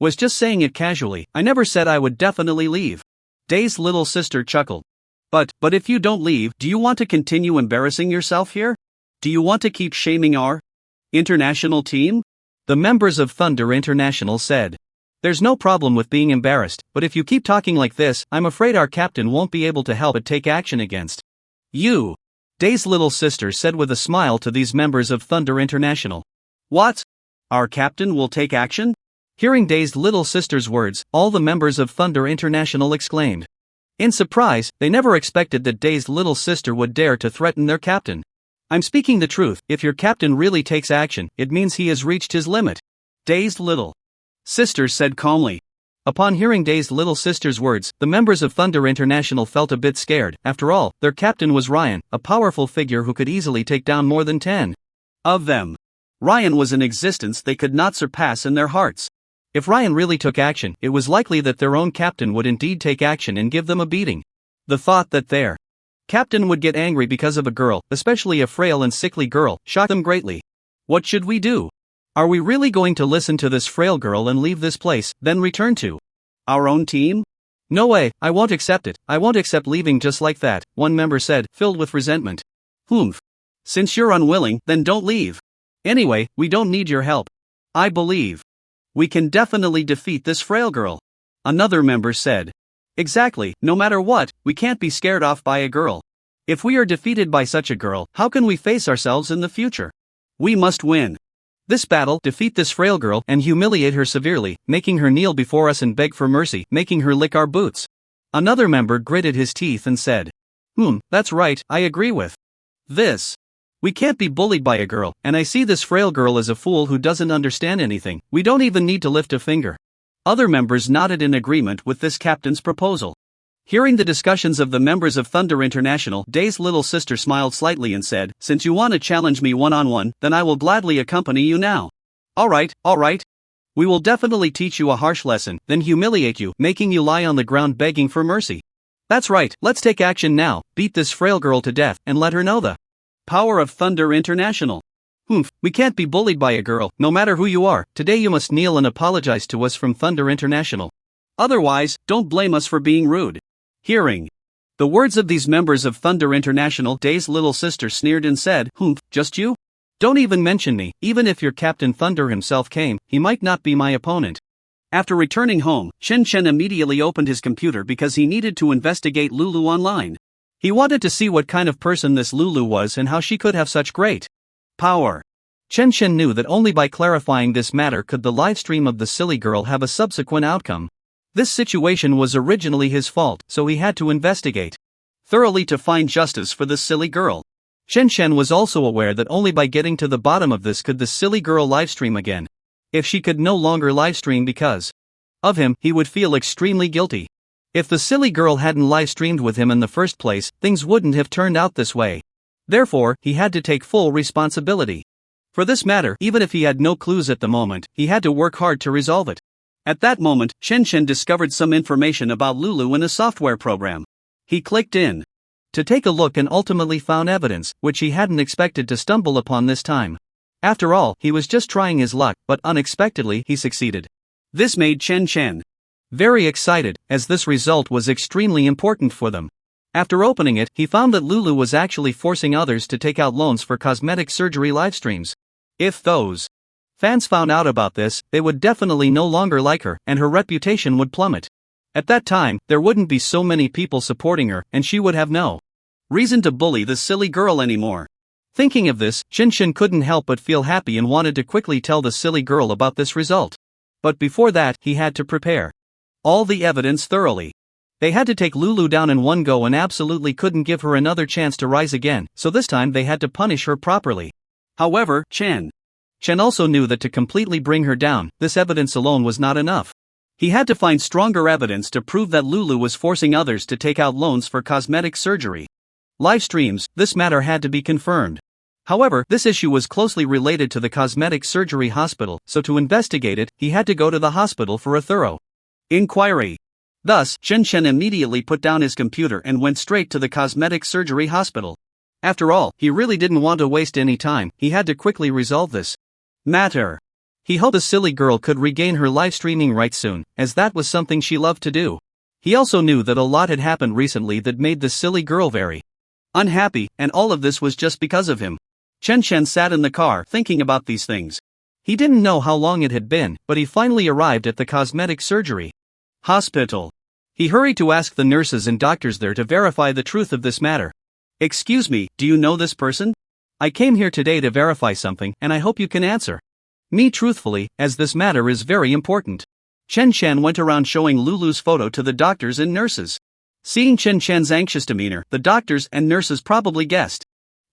was just saying it casually, I never said I would definitely leave. Day's little sister chuckled. But if you don't leave, do you want to continue embarrassing yourself here? Do you want to keep shaming our international team? The members of Thunder International said. There's no problem with being embarrassed, but if you keep talking like this, I'm afraid our captain won't be able to help but take action against you. Day's little sister said with a smile to these members of Thunder International. What? Our captain will take action? Hearing Day's little sister's words, all the members of Thunder International exclaimed. In surprise, they never expected that Day's little sister would dare to threaten their captain. I'm speaking the truth, if your captain really takes action, it means he has reached his limit. Day's little sister said calmly. Upon hearing Day's little sister's words, the members of Thunder International felt a bit scared. After all, their captain was Ryan, a powerful figure who could easily take down more than 10 of them. Ryan was an existence they could not surpass in their hearts. If Ryan really took action, it was likely that their own captain would indeed take action and give them a beating. The thought that their captain would get angry because of a girl, especially a frail and sickly girl, shocked them greatly. What should we do? Are we really going to listen to this frail girl and leave this place, then return to our own team? No way, I won't accept it. I won't accept leaving just like that, one member said, filled with resentment. Humph. Since you're unwilling, then don't leave. Anyway, we don't need your help. I believe we can definitely defeat this frail girl, another member said. Exactly, no matter what, we can't be scared off by a girl. If we are defeated by such a girl, how can we face ourselves in the future? We must win this battle, defeat this frail girl, and humiliate her severely, making her kneel before us and beg for mercy, making her lick our boots. Another member gritted his teeth and said, that's right, I agree with this. We can't be bullied by a girl, and I see this frail girl as a fool who doesn't understand anything. We don't even need to lift a finger. Other members nodded in agreement with this captain's proposal. Hearing the discussions of the members of Thunder International, Day's little sister smiled slightly and said, since you want to challenge me one-on-one, then I will gladly accompany you now. Alright. We will definitely teach you a harsh lesson, then humiliate you, making you lie on the ground begging for mercy. That's right, let's take action now, beat this frail girl to death, and let her know the power of Thunder International. We can't be bullied by a girl, no matter who you are. Today you must kneel and apologize to us from Thunder International. Otherwise, don't blame us for being rude. Hearing the words of these members of Thunder International, Day's little sister sneered and said, just you? Don't even mention me. Even if your Captain Thunder himself came, he might not be my opponent. After returning home, Chen Chen immediately opened his computer because he needed to investigate Lulu online. He wanted to see what kind of person this Lulu was and how she could have such great power. Chen Chen knew that only by clarifying this matter could the livestream of the silly girl have a subsequent outcome. This situation was originally his fault, so he had to investigate thoroughly to find justice for this silly girl. Chen Chen was also aware that only by getting to the bottom of this could the silly girl livestream again. If she could no longer livestream because of him, he would feel extremely guilty. If the silly girl hadn't livestreamed with him in the first place, things wouldn't have turned out this way. Therefore, he had to take full responsibility for this matter. Even if he had no clues at the moment, he had to work hard to resolve it. At that moment, Chen Chen discovered some information about Lulu in a software program. He clicked in to take a look and ultimately found evidence, which he hadn't expected to stumble upon this time. After all, he was just trying his luck, but unexpectedly he succeeded. This made Chen Chen very excited, as this result was extremely important for them. After opening it, he found that Lulu was actually forcing others to take out loans for cosmetic surgery livestreams. If those fans found out about this, they would definitely no longer like her, and her reputation would plummet. At that time, there wouldn't be so many people supporting her, and she would have no reason to bully the silly girl anymore. Thinking of this, Chen Chen couldn't help but feel happy and wanted to quickly tell the silly girl about this result. But before that, he had to prepare all the evidence thoroughly. They had to take Lulu down in one go and absolutely couldn't give her another chance to rise again, so this time they had to punish her properly. However, Chen also knew that to completely bring her down, this evidence alone was not enough. He had to find stronger evidence to prove that Lulu was forcing others to take out loans for cosmetic surgery live streams. This matter had to be confirmed. However, this issue was closely related to the cosmetic surgery hospital, so to investigate it, he had to go to the hospital for a thorough inquiry. Thus, Chen Chen immediately put down his computer and went straight to the cosmetic surgery hospital. After all, he really didn't want to waste any time. He had to quickly resolve this matter. He hoped the silly girl could regain her live streaming rights soon, as that was something she loved to do. He also knew that a lot had happened recently that made the silly girl very unhappy, and all of this was just because of him. Chen Chen sat in the car thinking about these things. He didn't know how long it had been, but he finally arrived at the cosmetic surgery hospital. He hurried to ask the nurses and doctors there to verify the truth of this matter. Excuse me, do you know this person? I came here today to verify something, and I hope you can answer me truthfully, as this matter is very important. Chen Chen went around showing Lulu's photo to the doctors and nurses. Seeing Chen Chen's anxious demeanor, the doctors and nurses probably guessed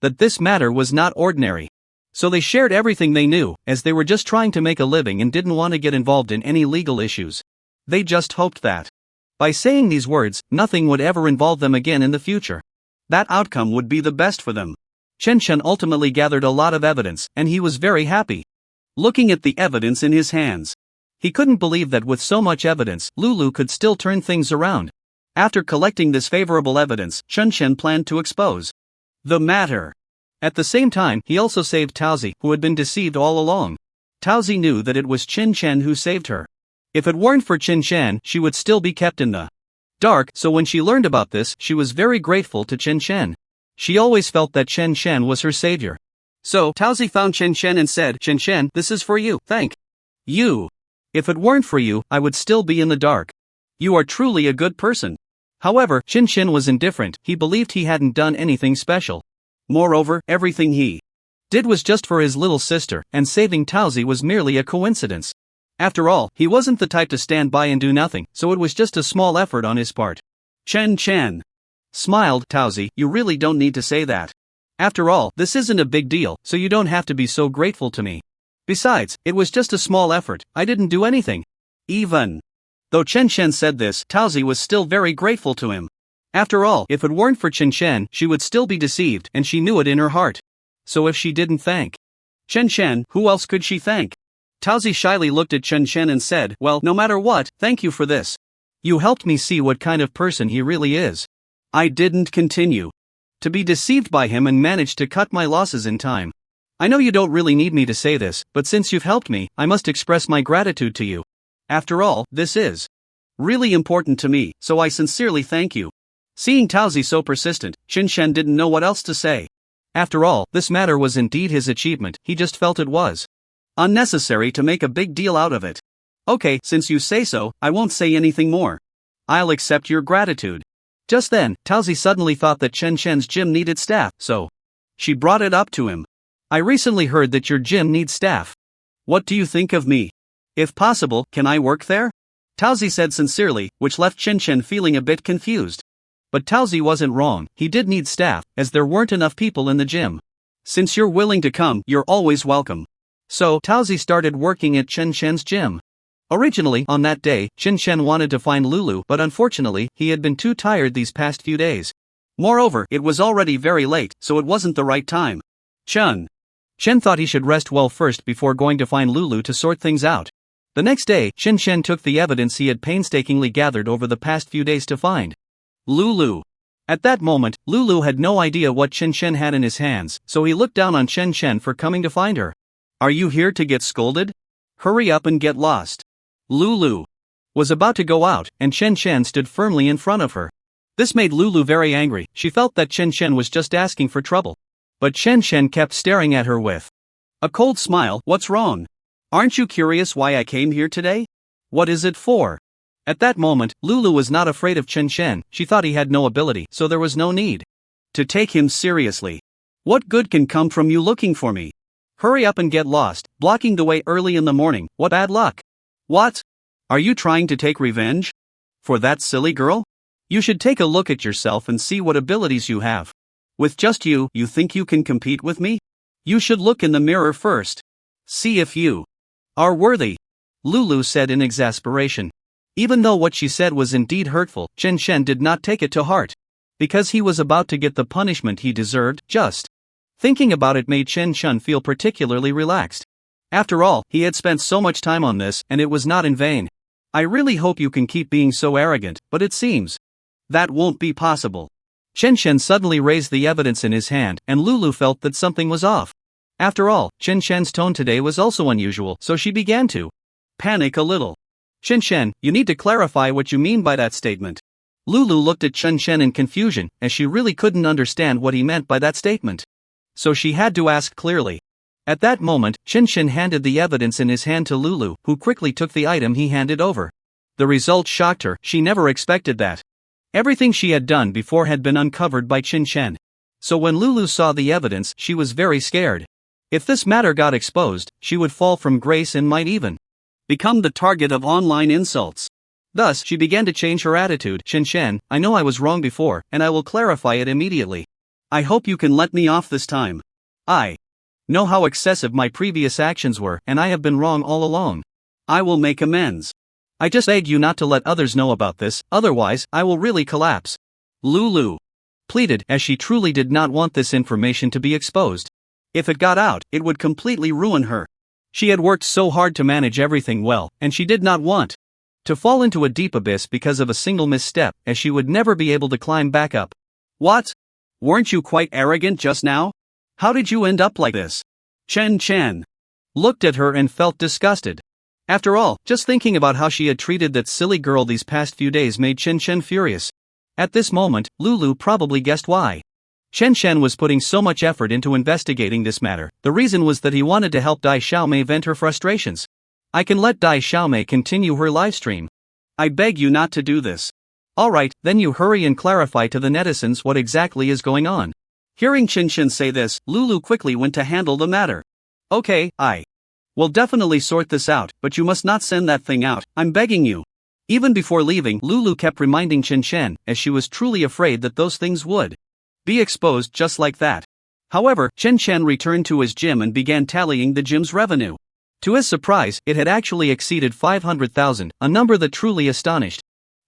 that this matter was not ordinary. So they shared everything they knew, as they were just trying to make a living and didn't want to get involved in any legal issues. They just hoped that by saying these words, nothing would ever involve them again in the future. That outcome would be the best for them. Chen Chen ultimately gathered a lot of evidence, and he was very happy. Looking at the evidence in his hands, he couldn't believe that with so much evidence, Lulu could still turn things around. After collecting this favorable evidence, Chen Chen planned to expose the matter. At the same time, he also saved Taozi, who had been deceived all along. Taozi knew that it was Qin Chen who saved her. If it weren't for Qin Chen, she would still be kept in the dark, so when she learned about this, she was very grateful to Qin Chen. She always felt that Qin Chen was her savior. So, Taozi found Qin Chen and said, "Qin Chen, this is for you, thank you. If it weren't for you, I would still be in the dark. You are truly a good person." However, Qin Chen was indifferent. He believed he hadn't done anything special. Moreover, everything he did was just for his little sister, and saving Taozi was merely a coincidence. After all, he wasn't the type to stand by and do nothing, so it was just a small effort on his part. Chen Chen smiled. "Taozi, you really don't need to say that. After all, this isn't a big deal, so you don't have to be so grateful to me. Besides, it was just a small effort, I didn't do anything." Even though Chen Chen said this, Taozi was still very grateful to him. After all, if it weren't for Chen Chen, she would still be deceived, and she knew it in her heart. So if she didn't thank Chen Chen, who else could she thank? Taozi shyly looked at Chen Chen and said, "Well, no matter what, thank you for this. You helped me see what kind of person he really is. I didn't continue to be deceived by him and managed to cut my losses in time. I know you don't really need me to say this, but since you've helped me, I must express my gratitude to you. After all, this is really important to me, so I sincerely thank you." Seeing Taozi so persistent, Qin Chen didn't know what else to say. After all, this matter was indeed his achievement, he just felt it was unnecessary to make a big deal out of it. "Okay, since you say so, I won't say anything more. I'll accept your gratitude." Just then, Taozi suddenly thought that Chen Chen's gym needed staff, so she brought it up to him. "I recently heard that your gym needs staff. What do you think of me? If possible, can I work there?" Taozi said sincerely, which left Chen Chen feeling a bit confused. But Taozi wasn't wrong, he did need staff, as there weren't enough people in the gym. "Since you're willing to come, you're always welcome." So, Taozi started working at Chen Chen's gym. Originally, on that day, Chen Chen wanted to find Lulu, but unfortunately, he had been too tired these past few days. Moreover, it was already very late, so it wasn't the right time. Chen thought he should rest well first before going to find Lulu to sort things out. The next day, Chen took the evidence he had painstakingly gathered over the past few days to find Lulu. At that moment, Lulu had no idea what Chen had in his hands, so he looked down on Chen for coming to find her. "Are you here to get scolded? Hurry up and get lost." Lulu was about to go out, and Chen stood firmly in front of her. This made Lulu very angry. She felt that Chen was just asking for trouble. But Chen kept staring at her with a cold smile. "What's wrong? Aren't you curious why I came here today? What is it for?" At that moment, Lulu was not afraid of Chen she thought he had no ability, so there was no need to take him seriously. "What good can come from you looking for me? Hurry up and get lost, blocking the way early in the morning, what bad luck. What? Are you trying to take revenge? For that silly girl? You should take a look at yourself and see what abilities you have. With just you think you can compete with me? You should look in the mirror first. See if you are worthy," Lulu said in exasperation. Even though what she said was indeed hurtful, Chen did not take it to heart. Because he was about to get the punishment he deserved, just thinking about it made Chen feel particularly relaxed. After all, he had spent so much time on this, and it was not in vain. "I really hope you can keep being so arrogant, but it seems that won't be possible." Chen suddenly raised the evidence in his hand, and Lulu felt that something was off. After all, Chen tone today was also unusual, so she began to panic a little. "Chen, you need to clarify what you mean by that statement." Lulu looked at Chen in confusion, as she really couldn't understand what he meant by that statement. So she had to ask clearly. At that moment, Chen handed the evidence in his hand to Lulu, who quickly took the item he handed over. The result shocked her. She never expected that. Everything she had done before had been uncovered by Chen. So when Lulu saw the evidence, she was very scared. If this matter got exposed, she would fall from grace and might even become the target of online insults. Thus, she began to change her attitude. "Chen, I know I was wrong before, and I will clarify it immediately. I hope you can let me off this time. I know how excessive my previous actions were, and I have been wrong all along. I will make amends. I just beg you not to let others know about this, otherwise, I will really collapse." Lulu pleaded, as she truly did not want this information to be exposed. If it got out, it would completely ruin her. She had worked so hard to manage everything well, and she did not want to fall into a deep abyss because of a single misstep, as she would never be able to climb back up. What? Weren't you quite arrogant just now? How did you end up like this? Chen Chen looked at her and felt disgusted. After all, just thinking about how she had treated that silly girl these past few days made Chen Chen furious. At this moment, Lulu probably guessed why. Chen Chen was putting so much effort into investigating this matter. The reason was that he wanted to help Dai Xiaomei vent her frustrations. I can let Dai Xiaomei continue her livestream. I beg you not to do this. Alright, then you hurry and clarify to the netizens what exactly is going on. Hearing Chen Chen say this, Lulu quickly went to handle the matter. Okay, I will definitely sort this out, but you must not send that thing out, I'm begging you. Even before leaving, Lulu kept reminding Chen Chen, as she was truly afraid that those things would be exposed just like that. However, Chen Chen returned to his gym and began tallying the gym's revenue. To his surprise, it had actually exceeded 500,000, a number that truly astonished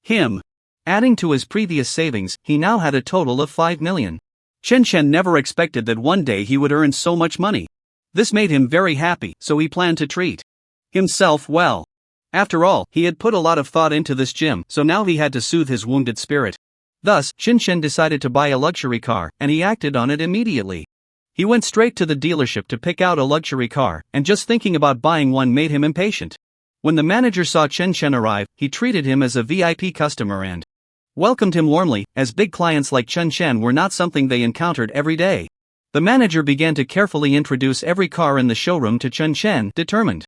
him. Adding to his previous savings, he now had a total of 5 million. Chen Chen never expected that one day he would earn so much money. This made him very happy, so he planned to treat himself well. After all, he had put a lot of thought into this gym, so now he had to soothe his wounded spirit. Thus, Chen Chen decided to buy a luxury car, and he acted on it immediately. He went straight to the dealership to pick out a luxury car, and just thinking about buying one made him impatient. When the manager saw Chen Chen arrive, he treated him as a VIP customer and welcomed him warmly, as big clients like Chen Chen were not something they encountered every day. The manager began to carefully introduce every car in the showroom to Chen Chen, determined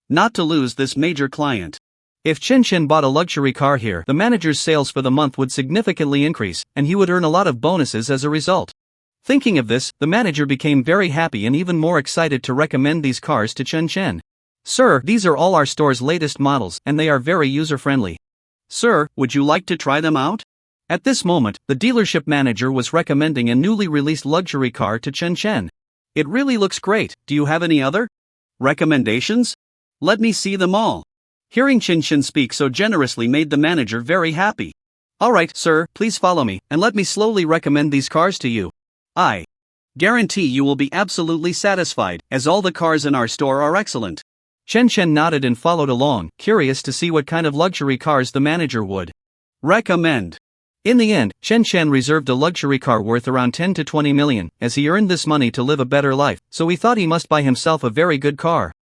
not to lose this major client. If Chen Chen bought a luxury car here, the manager's sales for the month would significantly increase, and he would earn a lot of bonuses as a result. Thinking of this, the manager became very happy and even more excited to recommend these cars to Chen Chen. Sir, these are all our store's latest models, and they are very user-friendly. Sir, would you like to try them out? At this moment, the dealership manager was recommending a newly released luxury car to Chen Chen. It really looks great. Do you have any other recommendations? Let me see them all. Hearing Chen Chen speak so generously made the manager very happy. Alright, sir, please follow me, and let me slowly recommend these cars to you. I guarantee you will be absolutely satisfied, as all the cars in our store are excellent. Chen Chen nodded and followed along, curious to see what kind of luxury cars the manager would recommend. In the end, Chen Chen reserved a luxury car worth around 10 to 20 million, as he earned this money to live a better life, so he thought he must buy himself a very good car.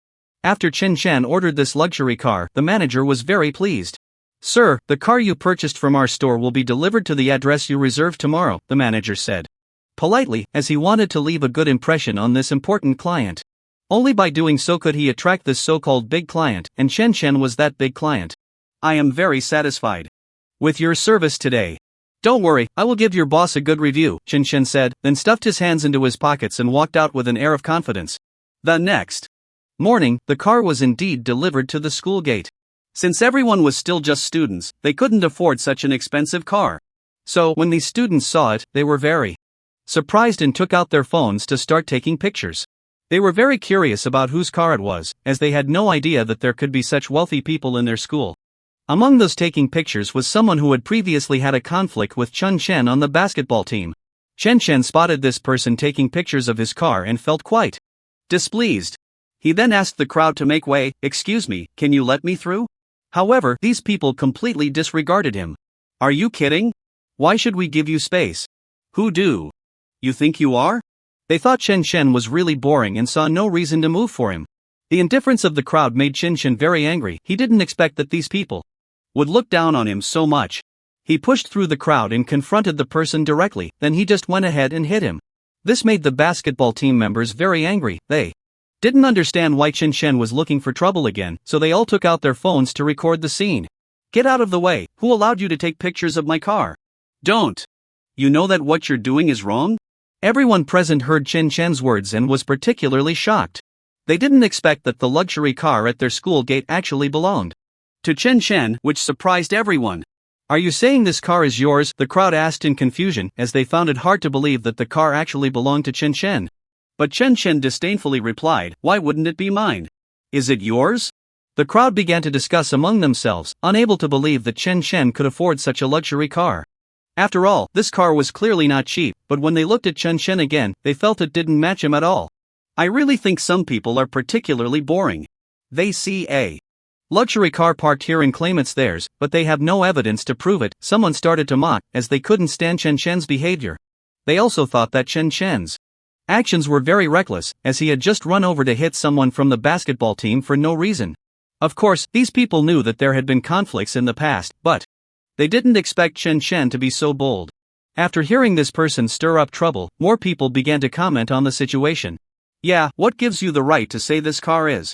After Chen Chen ordered this luxury car, the manager was very pleased. Sir, the car you purchased from our store will be delivered to the address you reserved tomorrow, the manager said politely, as he wanted to leave a good impression on this important client. Only by doing so could he attract this so-called big client, and Chen Chen was that big client. I am very satisfied with your service today. Don't worry, I will give your boss a good review, Chen Chen said, then stuffed his hands into his pockets and walked out with an air of confidence. The next morning, the car was indeed delivered to the school gate. Since everyone was still just students, they couldn't afford such an expensive car. So, when these students saw it, they were very surprised and took out their phones to start taking pictures. They were very curious about whose car it was, as they had no idea that there could be such wealthy people in their school. Among those taking pictures was someone who had previously had a conflict with Chen Chen on the basketball team. Chen Chen spotted this person taking pictures of his car and felt quite displeased. He then asked the crowd to make way. Excuse me, can you let me through? However, these people completely disregarded him. Are you kidding? Why should we give you space? Who do you think you are? They thought Chen Chen was really boring and saw no reason to move for him. The indifference of the crowd made Chen Chen very angry. He didn't expect that these people would look down on him so much. He pushed through the crowd and confronted the person directly, then he just went ahead and hit him. This made the basketball team members very angry. They didn't understand why Chen Chen was looking for trouble again, so they all took out their phones to record the scene. Get out of the way, who allowed you to take pictures of my car? Don't you know that what you're doing is wrong? Everyone present heard Chen Chen's words and was particularly shocked. They didn't expect that the luxury car at their school gate actually belonged to Chen Chen, which surprised everyone. Are you saying this car is yours? The crowd asked in confusion, as they found it hard to believe that the car actually belonged to Chen Chen. But Chen Chen disdainfully replied, why wouldn't it be mine? Is it yours? The crowd began to discuss among themselves, unable to believe that Chen Chen could afford such a luxury car. After all, this car was clearly not cheap, but when they looked at Chen Chen again, they felt it didn't match him at all. I really think some people are particularly boring. They see a luxury car parked here and claim it's theirs, but they have no evidence to prove it. Someone started to mock, as they couldn't stand Chen Chen's behavior. They also thought that Chen Chen's actions were very reckless, as he had just run over to hit someone from the basketball team for no reason. Of course, these people knew that there had been conflicts in the past, but they didn't expect Chen Chen to be so bold. After hearing this person stir up trouble, more people began to comment on the situation. Yeah, what gives you the right to say this car is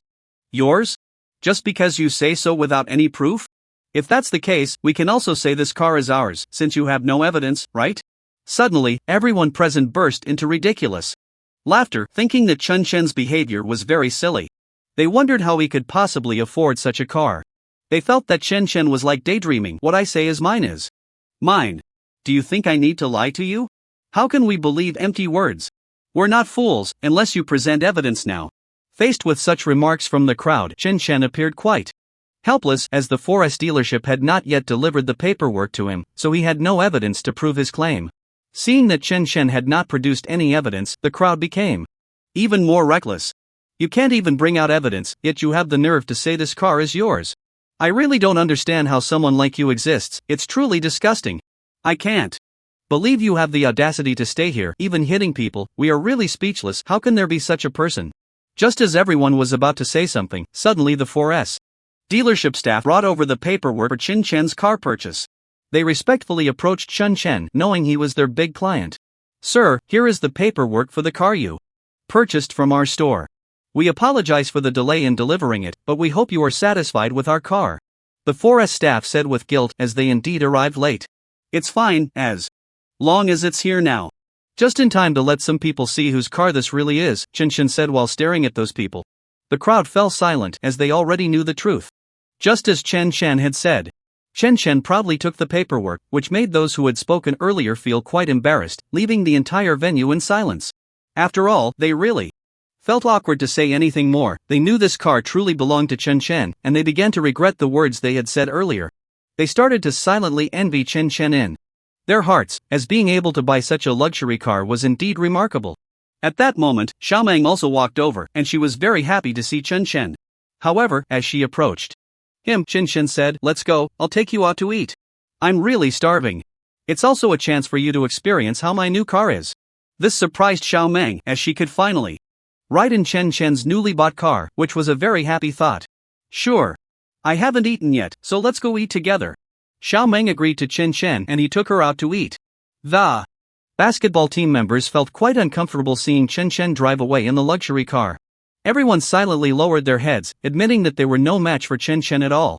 yours? Just because you say so without any proof? If that's the case, we can also say this car is ours, since you have no evidence, right? Suddenly, everyone present burst into ridiculous laughter, thinking that Chen Chen's behavior was very silly. They wondered how he could possibly afford such a car. They felt that Chen Chen was like daydreaming. What I say is mine is mine. Do you think I need to lie to you? How can we believe empty words? We're not fools, unless you present evidence now. Faced with such remarks from the crowd, Chen Chen appeared quite helpless, as the 4S dealership had not yet delivered the paperwork to him, so he had no evidence to prove his claim. Seeing that Chen Chen had not produced any evidence, the crowd became even more reckless. You can't even bring out evidence, yet you have the nerve to say this car is yours. I really don't understand how someone like you exists. It's truly disgusting. I can't believe you have the audacity to stay here, even hitting people. We are really speechless. How can there be such a person? Just as everyone was about to say something, suddenly the 4S dealership staff brought over the paperwork for Chen Chen's car purchase. They respectfully approached Chen Chen, knowing he was their big client. Sir, here is the paperwork for the car you purchased from our store. We apologize for the delay in delivering it, but we hope you are satisfied with our car. The 4S staff said with guilt, as they indeed arrived late. It's fine, as long as it's here now. Just in time to let some people see whose car this really is, Chen Chen said while staring at those people. The crowd fell silent, as they already knew the truth. Just as Chen Chen had said. Chen Chen proudly took the paperwork, which made those who had spoken earlier feel quite embarrassed, leaving the entire venue in silence. After all, they really felt awkward to say anything more. They knew this car truly belonged to Chen Chen, and they began to regret the words they had said earlier. They started to silently envy Chen Chen in their hearts, as being able to buy such a luxury car was indeed remarkable. At that moment, Xiaomeng also walked over, and she was very happy to see Chen Chen. However, as she approached him, Chen Chen said, "Let's go, I'll take you out to eat. I'm really starving. It's also a chance for you to experience how my new car is." This surprised Xiaomeng, as she could finally ride in Chen Chen's newly bought car, which was a very happy thought. Sure. I haven't eaten yet, so let's go eat together. Xiaomeng agreed to Chen Chen, and he took her out to eat. The basketball team members felt quite uncomfortable seeing Chen Chen drive away in the luxury car. Everyone silently lowered their heads, admitting that they were no match for Chen Chen at all.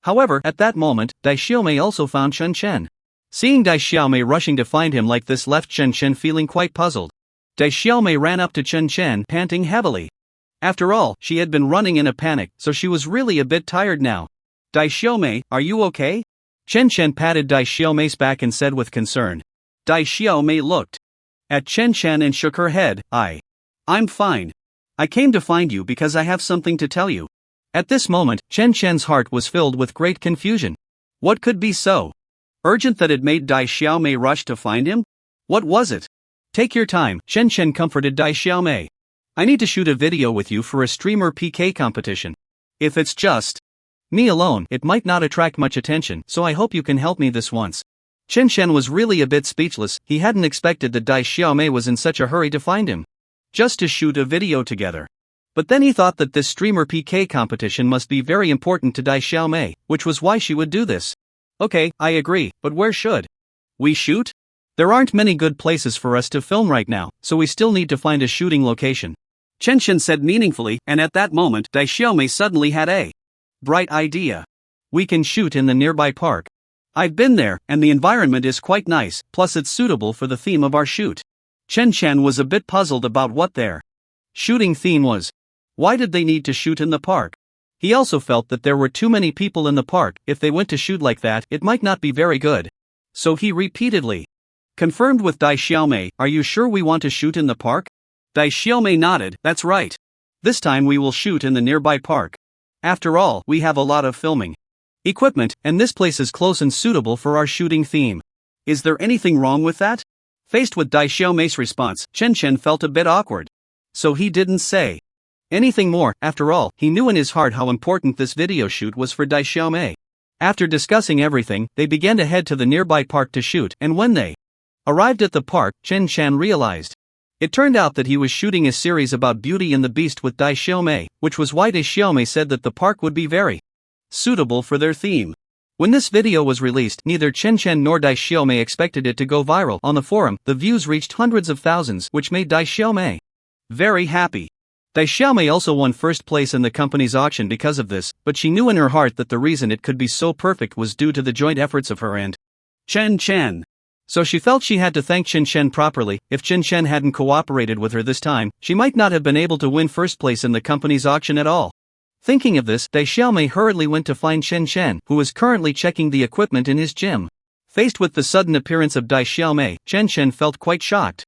However, at that moment, Dai Xiaomei also found Chen Chen. Seeing Dai Xiaomei rushing to find him like this left Chen Chen feeling quite puzzled. Dai Xiaomei ran up to Chen Chen, panting heavily. After all, she had been running in a panic, so she was really a bit tired now. Dai Xiaomei, are you okay? Chen Chen patted Dai Xiaomei's back and said with concern. Dai Xiaomei looked at Chen Chen and shook her head. I'm fine. I came to find you because I have something to tell you. At this moment, Chen Chen's heart was filled with great confusion. What could be so urgent that it made Dai Xiaomei rush to find him? What was it? Take your time, Chen Chen comforted Dai Xiaomei. I need to shoot a video with you for a streamer PK competition. If it's just me alone, it might not attract much attention, so I hope you can help me this once. Chen Chen was really a bit speechless. He hadn't expected that Dai Xiaomei was in such a hurry to find him, just to shoot a video together. But then he thought that this streamer PK competition must be very important to Dai Xiaomei, which was why she would do this. Okay, I agree, but where should we shoot? There aren't many good places for us to film right now, so we still need to find a shooting location. Chen Chen said meaningfully, and at that moment, Dai Xiaomei suddenly had a bright idea. We can shoot in the nearby park. I've been there, and the environment is quite nice, plus it's suitable for the theme of our shoot. Chen Chen was a bit puzzled about what their shooting theme was. Why did they need to shoot in the park? He also felt that there were too many people in the park. If they went to shoot like that, it might not be very good. So he repeatedly confirmed with Dai Xiaomei, "Are you sure we want to shoot in the park?" Dai Xiaomei nodded. "That's right. This time we will shoot in the nearby park. After all, we have a lot of filming equipment, and this place is close and suitable for our shooting theme." Is there anything wrong with that? Faced with Dai Xiaomei's response, Chen felt a bit awkward. So he didn't say anything more. After all, he knew in his heart how important this video shoot was for Dai Xiaomei. After discussing everything, they began to head to the nearby park to shoot, and when they arrived at the park, Chen realized. It turned out that he was shooting a series about Beauty and the Beast with Dai Xiaomei, which was why Dai Xiaomei said that the park would be very suitable for their theme. When this video was released, neither Chen nor Dai Xiaomei expected it to go viral. On the forum, the views reached hundreds of thousands, which made Dai Xiaomei very happy. Dai Xiaomei also won first place in the company's auction because of this, but she knew in her heart that the reason it could be so perfect was due to the joint efforts of her and Chen. So she felt she had to thank Chen properly. If Chen hadn't cooperated with her this time, she might not have been able to win first place in the company's auction at all. Thinking of this, Dai Xiaomei hurriedly went to find Chen, who was currently checking the equipment in his gym. Faced with the sudden appearance of Dai Xiaomei, Chen felt quite shocked.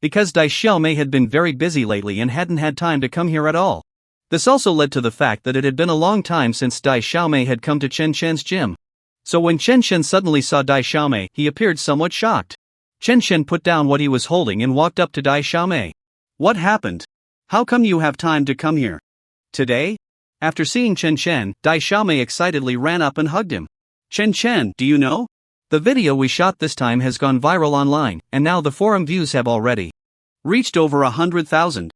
Because Dai Xiaomei had been very busy lately and hadn't had time to come here at all. This also led to the fact that it had been a long time since Dai Xiaomei had come to Chen's gym. So when Chen suddenly saw Dai Xiaomei, he appeared somewhat shocked. Chen put down what he was holding and walked up to Dai Xiaomei. What happened? How come you have time to come here today? After seeing Chen, Dai Xiaomei excitedly ran up and hugged him. Chen, do you know? The video we shot this time has gone viral online, and now the forum views have already reached over 100,000.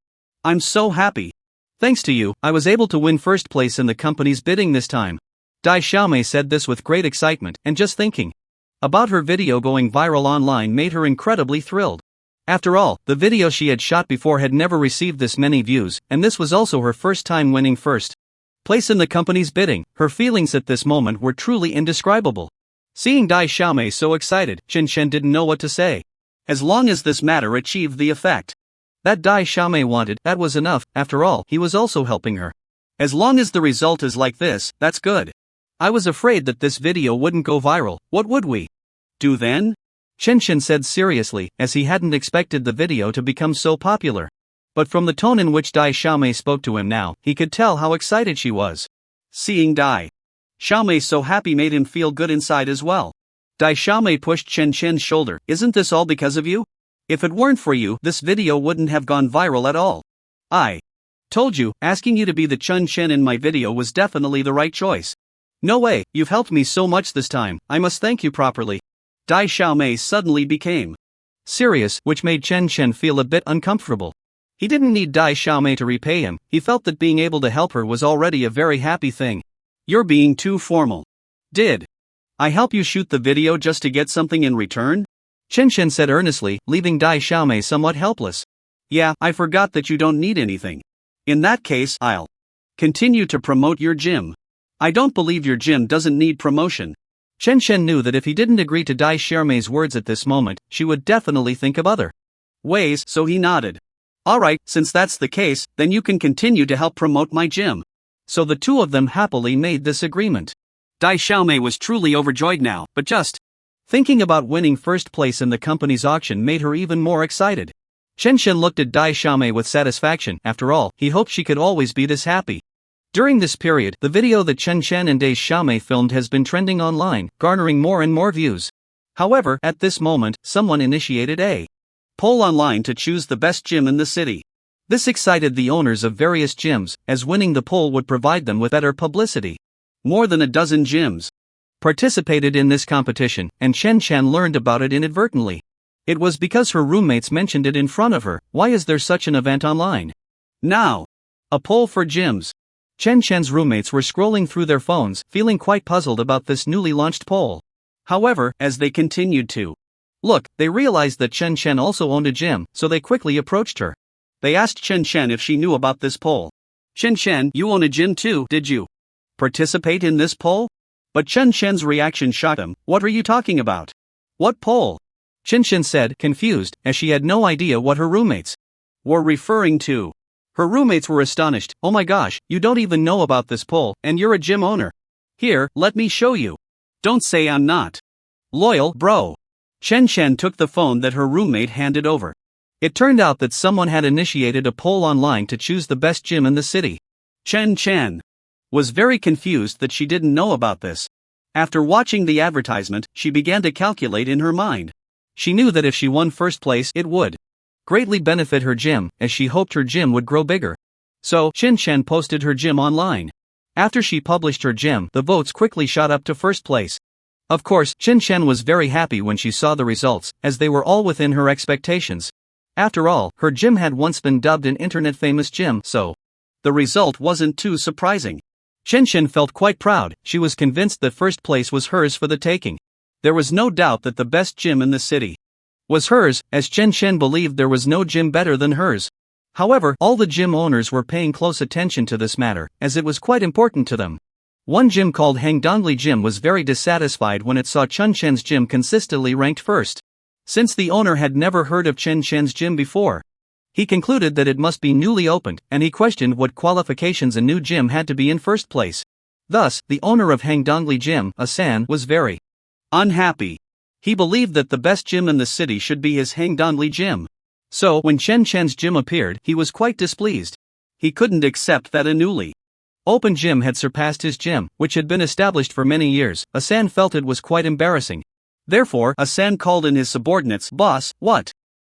I'm so happy. Thanks to you, I was able to win first place in the company's bidding this time. Dai Xiaomei said this with great excitement, and just thinking about her video going viral online made her incredibly thrilled. After all, the video she had shot before had never received this many views, and this was also her first time winning first place in the company's bidding. Her feelings at this moment were truly indescribable. Seeing Dai Xiaomei so excited, Chen didn't know what to say. As long as this matter achieved the effect that Dai Xiaomei wanted, that was enough. After all, he was also helping her. As long as the result is like this, that's good. I was afraid that this video wouldn't go viral. What would we do then? Chen said seriously, as he hadn't expected the video to become so popular. But from the tone in which Dai Xiaomei spoke to him now, he could tell how excited she was. Seeing Dai Xiaomei so happy made him feel good inside as well. Dai Xiaomei pushed Chen's shoulder. Isn't this all because of you? If it weren't for you, this video wouldn't have gone viral at all. I told you, asking you to be the Chen in my video was definitely the right choice. No way, you've helped me so much this time, I must thank you properly. Dai Xiaomei suddenly became serious, which made Chen feel a bit uncomfortable. He didn't need Dai Xiaomei to repay him, he felt that being able to help her was already a very happy thing. You're being too formal. Did I help you shoot the video just to get something in return? Chen said earnestly, leaving Dai Xiaomei somewhat helpless. Yeah, I forgot that you don't need anything. In that case, I'll continue to promote your gym. I don't believe your gym doesn't need promotion. Chen knew that if he didn't agree to Dai Xiaomei's words at this moment, she would definitely think of other ways, so he nodded. Alright, since that's the case, then you can continue to help promote my gym. So the two of them happily made this agreement. Dai Xiaomei was truly overjoyed now, but just thinking about winning first place in the company's auction made her even more excited. Chen looked at Dai Xiaomei with satisfaction. After all, he hoped she could always be this happy. During this period, the video that Chen and Dai Xiaomei filmed has been trending online, garnering more and more views. However, at this moment, someone initiated a poll online to choose the best gym in the city. This excited the owners of various gyms, as winning the poll would provide them with better publicity. More than a dozen gyms participated in this competition, and Chen learned about it inadvertently. It was because her roommates mentioned it in front of her. Why is there such an event online? Now, a poll for gyms. Chen's roommates were scrolling through their phones, feeling quite puzzled about this newly launched poll. However, as they continued to look, they realized that Chen also owned a gym, so they quickly approached her. They asked Chen if she knew about this poll. Chen, you own a gym too, did you participate in this poll? But Chen's reaction shocked him. What are you talking about? What poll? Chen said, confused, as she had no idea what her roommates were referring to. Her roommates were astonished. Oh my gosh, you don't even know about this poll, and you're a gym owner. Here, let me show you. Don't say I'm not loyal, bro. Chen took the phone that her roommate handed over. It turned out that someone had initiated a poll online to choose the best gym in the city. Chen was very confused that she didn't know about this. After watching the advertisement, she began to calculate in her mind. She knew that if she won first place, it would greatly benefit her gym, as she hoped her gym would grow bigger. So, Chen Chen posted her gym online. After she published her gym, the votes quickly shot up to first place. Of course, Chen Chen was very happy when she saw the results, as they were all within her expectations. After all, her gym had once been dubbed an internet-famous gym, so the result wasn't too surprising. Chen Chen felt quite proud. She was convinced that first place was hers for the taking. There was no doubt that the best gym in the city was hers, as Chen Chen believed there was no gym better than hers. However, all the gym owners were paying close attention to this matter, as it was quite important to them. One gym called Hangdongli Gym was very dissatisfied when it saw Chen Chen's gym consistently ranked first. Since the owner had never heard of Chen Chen's gym before, he concluded that it must be newly opened, and he questioned what qualifications a new gym had to be in first place. Thus, the owner of Hangdongli Gym, Asan, was very unhappy. He believed that the best gym in the city should be his Hangdongli Gym. So, when Chen Chen's gym appeared, he was quite displeased. He couldn't accept that a newly open gym had surpassed his gym, which had been established for many years. Asan felt it was quite embarrassing. Therefore, Asan called in his subordinates. "Boss, what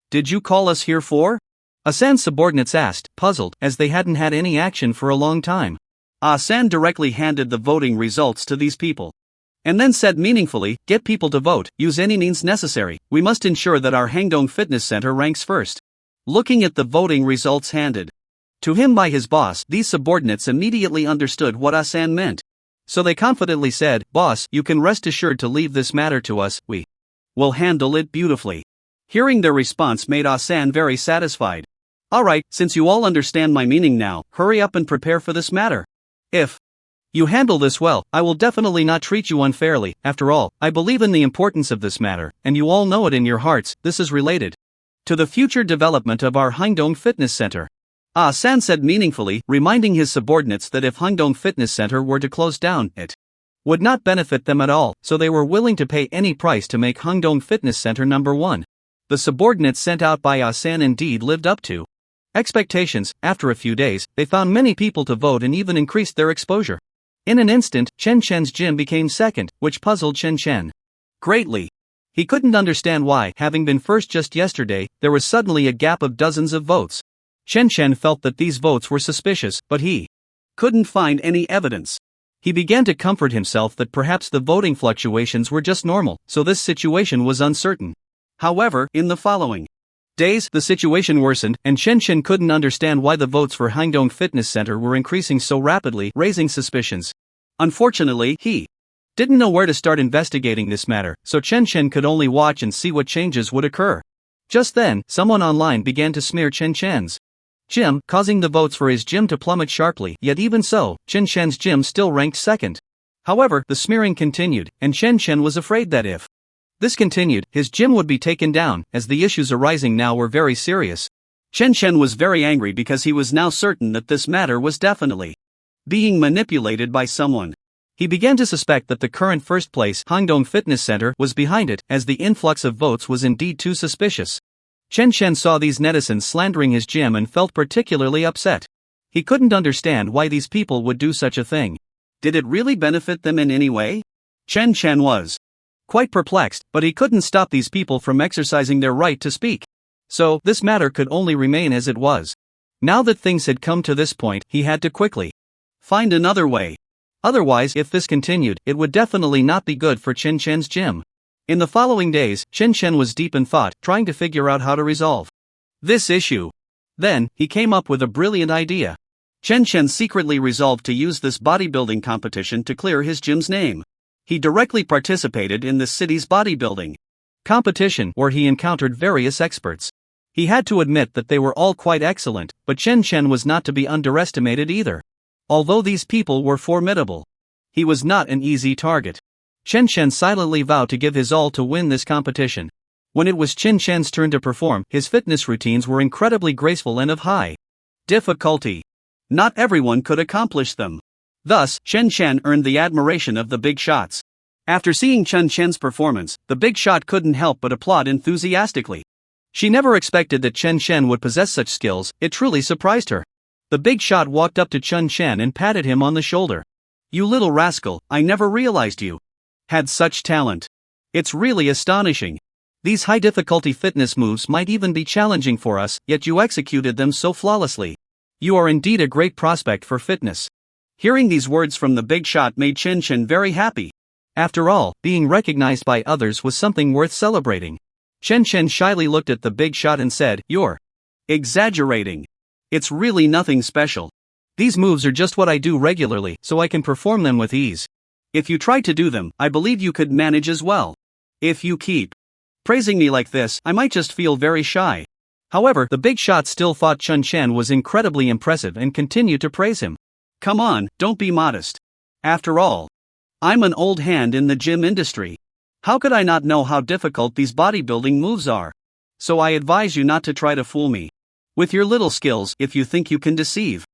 did you call us here for?" Asan's subordinates asked, puzzled, as they hadn't had any action for a long time. Asan directly handed the voting results to these people, and then said meaningfully, "Get people to vote, use any means necessary. We must ensure that our Hangdong Fitness Center ranks first." Looking at the voting results handed to him by his boss, these subordinates immediately understood what Asan meant. So they confidently said, "Boss, you can rest assured to leave this matter to us, we will handle it beautifully." Hearing their response made Asan very satisfied. "Alright, since you all understand my meaning now, hurry up and prepare for this matter. If you handle this well, I will definitely not treat you unfairly. After all, I believe in the importance of this matter, and you all know it in your hearts. This is related to the future development of our Hangdong Fitness Center." San said meaningfully, reminding his subordinates that if Hangdong Fitness Center were to close down, it would not benefit them at all, so they were willing to pay any price to make Hangdong Fitness Center number one. The subordinates sent out by San indeed lived up to expectations. After a few days, they found many people to vote and even increased their exposure. In an instant, Chen Chen's gym became second, which puzzled Chen Chen greatly. He couldn't understand why, having been first just yesterday, there was suddenly a gap of dozens of votes. Chen Chen felt that these votes were suspicious, but he couldn't find any evidence. He began to comfort himself that perhaps the voting fluctuations were just normal, so this situation was uncertain. However, in the following days, the situation worsened, and Chen Chen couldn't understand why the votes for Hangdong Fitness Center were increasing so rapidly, raising suspicions. Unfortunately, he didn't know where to start investigating this matter, so Chen Chen could only watch and see what changes would occur. Just then, someone online began to smear Chen Chen's gym, causing the votes for his gym to plummet sharply. Yet even so, Chen Chen's gym still ranked second. However, the smearing continued, and Chen Chen was afraid that if this continued, his gym would be taken down, as the issues arising now were very serious. Chen Chen was very angry because he was now certain that this matter was definitely being manipulated by someone. He began to suspect that the current first place Hangdong Fitness Center was behind it, as the influx of votes was indeed too suspicious. Chen Chen saw these netizens slandering his gym and felt particularly upset. He couldn't understand why these people would do such a thing. Did it really benefit them in any way? Chen Chen was quite perplexed, but he couldn't stop these people from exercising their right to speak. So, this matter could only remain as it was. Now that things had come to this point, he had to quickly find another way. Otherwise, if this continued, it would definitely not be good for Chen Chen's gym. In the following days, Chen Chen was deep in thought, trying to figure out how to resolve this issue. Then, he came up with a brilliant idea. Chen Chen secretly resolved to use this bodybuilding competition to clear his gym's name. He directly participated in the city's bodybuilding competition, where he encountered various experts. He had to admit that they were all quite excellent, but Chen Chen was not to be underestimated either. Although these people were formidable, he was not an easy target. Chen Chen silently vowed to give his all to win this competition. When it was Chen Chen's turn to perform, his fitness routines were incredibly graceful and of high difficulty. Not everyone could accomplish them. Thus, Chen Chen earned the admiration of the big shots. After seeing Chen Chen's performance, the big shot couldn't help but applaud enthusiastically. She never expected that Chen Chen would possess such skills. It truly surprised her. The big shot walked up to Chen Chen and patted him on the shoulder. "You little rascal, I never realized you had such talent. It's really astonishing. These high-difficulty fitness moves might even be challenging for us, yet you executed them so flawlessly. You are indeed a great prospect for fitness. Hearing these words from the big shot made Chen Chen very happy. After all, being recognized by others was something worth celebrating. Chen Chen shyly looked at the big shot and said, "You're exaggerating. It's really nothing special. These moves are just what I do regularly, so I can perform them with ease. If you tried to do them, I believe you could manage as well. If you keep praising me like this, I might just feel very shy." However, the big shot still thought Chen Chen was incredibly impressive and continued to praise him. "Come on, don't be modest. After all, I'm an old hand in the gym industry. How could I not know how difficult these bodybuilding moves are? So I advise you not to try to fool me with your little skills if you think you can deceive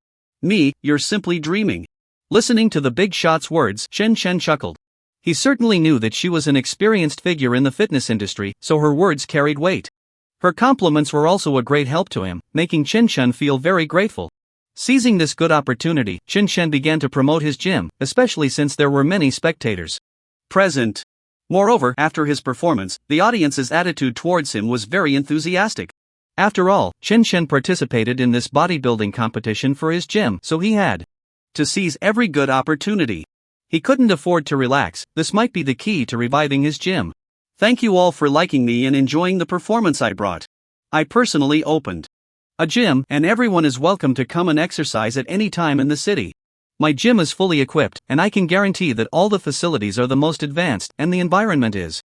me. You're simply dreaming." Listening to the big shot's words, Chen Chen chuckled. He certainly knew that she was an experienced figure in the fitness industry, so her words carried weight. Her compliments were also a great help to him, making Chen Chen feel very grateful. Seizing this good opportunity, Chen Chen began to promote his gym, especially since there were many spectators present. Moreover, after his performance, the audience's attitude towards him was very enthusiastic. After all, Chen Chen participated in this bodybuilding competition for his gym, so he had to seize every good opportunity. He couldn't afford to relax. This might be the key to reviving his gym. "Thank you all for liking me and enjoying the performance I brought. I personally opened a gym, and everyone is welcome to come and exercise at any time in the city. My gym is fully equipped, and I can guarantee that all the facilities are the most advanced, and the environment is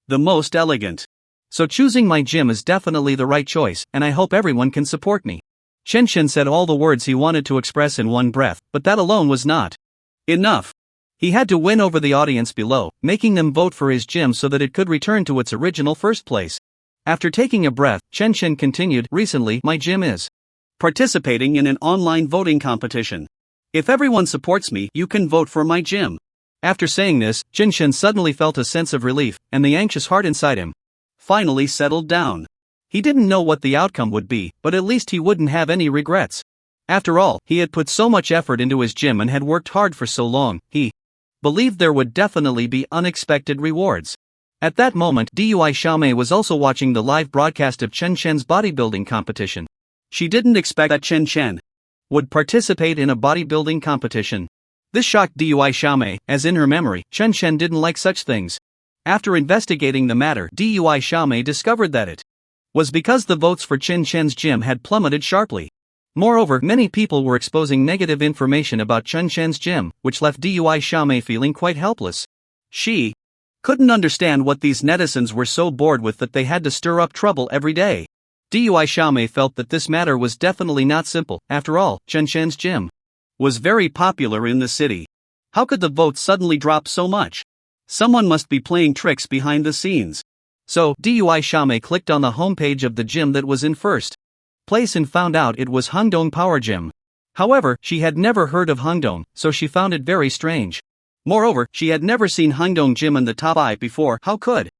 the most elegant. So choosing my gym is definitely the right choice, and I hope everyone can support me." Chen Chen said all the words he wanted to express in one breath, but that alone was not enough. He had to win over the audience below, making them vote for his gym so that it could return to its original first place. After taking a breath, Chen Chen continued, "Recently, my gym is participating in an online voting competition. If everyone supports me, you can vote for my gym." After saying this, Chen Chen suddenly felt a sense of relief, and the anxious heart inside him finally settled down. He didn't know what the outcome would be, but at least he wouldn't have any regrets. After all, he had put so much effort into his gym and had worked hard for so long, he believed there would definitely be unexpected rewards. At that moment, Dui Xiaomei was also watching the live broadcast of Chen Chen's bodybuilding competition. She didn't expect that Chen Chen would participate in a bodybuilding competition. This shocked Dui Xiaomei, as in her memory, Chen Chen didn't like such things. After investigating the matter, Dui Xiaomei discovered that it was because the votes for Chen Chen's gym had plummeted sharply. Moreover, many people were exposing negative information about Chen Chen's gym, which left Dui Xiaomei feeling quite helpless. She couldn't understand what these netizens were so bored with that they had to stir up trouble every day. Dui Xiaomei felt that this matter was definitely not simple. After all, Chen Chen's gym was very popular in the city. How could the votes suddenly drop so much? Someone must be playing tricks behind the scenes. So, Dui Xiaomei clicked on the homepage of the gym that was in first place and found out it was Hangdong Power Gym. However, she had never heard of Hangdong, so she found it very strange. Moreover, she had never seen Hangdong Gym in the top 5 before. How could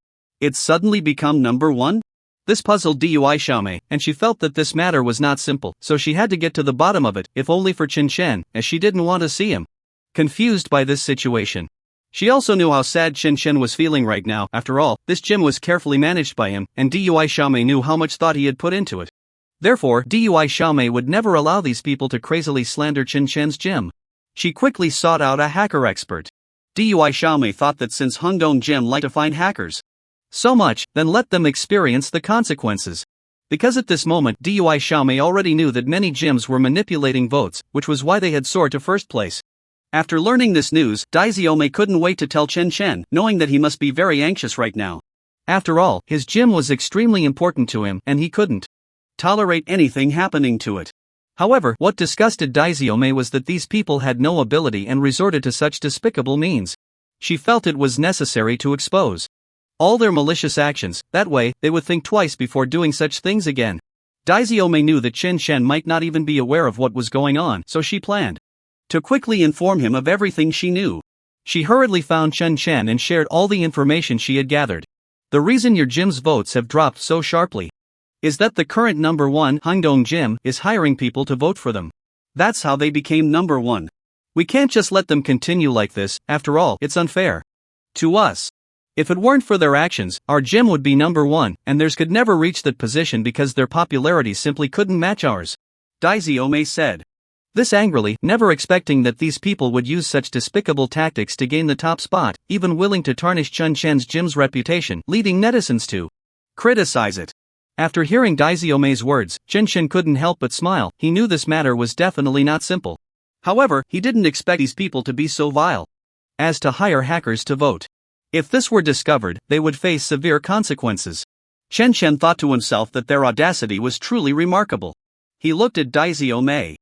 it suddenly become number 1? This puzzled Dui Xiaomei, and she felt that this matter was not simple, so she had to get to the bottom of it, if only for Chen Chen, as she didn't want to see him confused by this situation. She also knew how sad Chen Chen was feeling right now. After all, this gym was carefully managed by him, and Dui Xiaomei knew how much thought he had put into it. Therefore, Dui Xiaomei would never allow these people to crazily slander Chen Chen's gym. She quickly sought out a hacker expert. Dui Xiaomei thought that since Hangdong Gym liked to find hackers so much, then let them experience the consequences. Because at this moment, Dui Xiaomei already knew that many gyms were manipulating votes, which was why they had soared to first place. After learning this news, Dai Xiaomei couldn't wait to tell Chen Chen, knowing that he must be very anxious right now. After all, his gym was extremely important to him, and he couldn't tolerate anything happening to it. However, what disgusted Dai Xiaomei was that these people had no ability and resorted to such despicable means. She felt it was necessary to expose all their malicious actions, that way, they would think twice before doing such things again. Dai Xiaomei knew that Chen Chen might not even be aware of what was going on, so she planned to quickly inform him of everything she knew. She hurriedly found Chen Chen and shared all the information she had gathered. The reason your gym's votes have dropped so sharply is that the current number 1 Hangdong Gym is hiring people to vote for them. That's how they became number 1. We can't just let them continue like this, after all, it's unfair. To us. If it weren't for their actions, our gym would be number one, and theirs could never reach that position because their popularity simply couldn't match ours. Daizome said. This angrily, never expecting that these people would use such despicable tactics to gain the top spot, even willing to tarnish Chun Chen's gym's reputation, leading netizens to criticize it. After hearing Daizome's words, Chun Chen couldn't help but smile. He knew this matter was definitely not simple. However, he didn't expect these people to be so vile as to hire hackers to vote. If this were discovered, they would face severe consequences. Chen Chen thought to himself that their audacity was truly remarkable. He looked at Daizome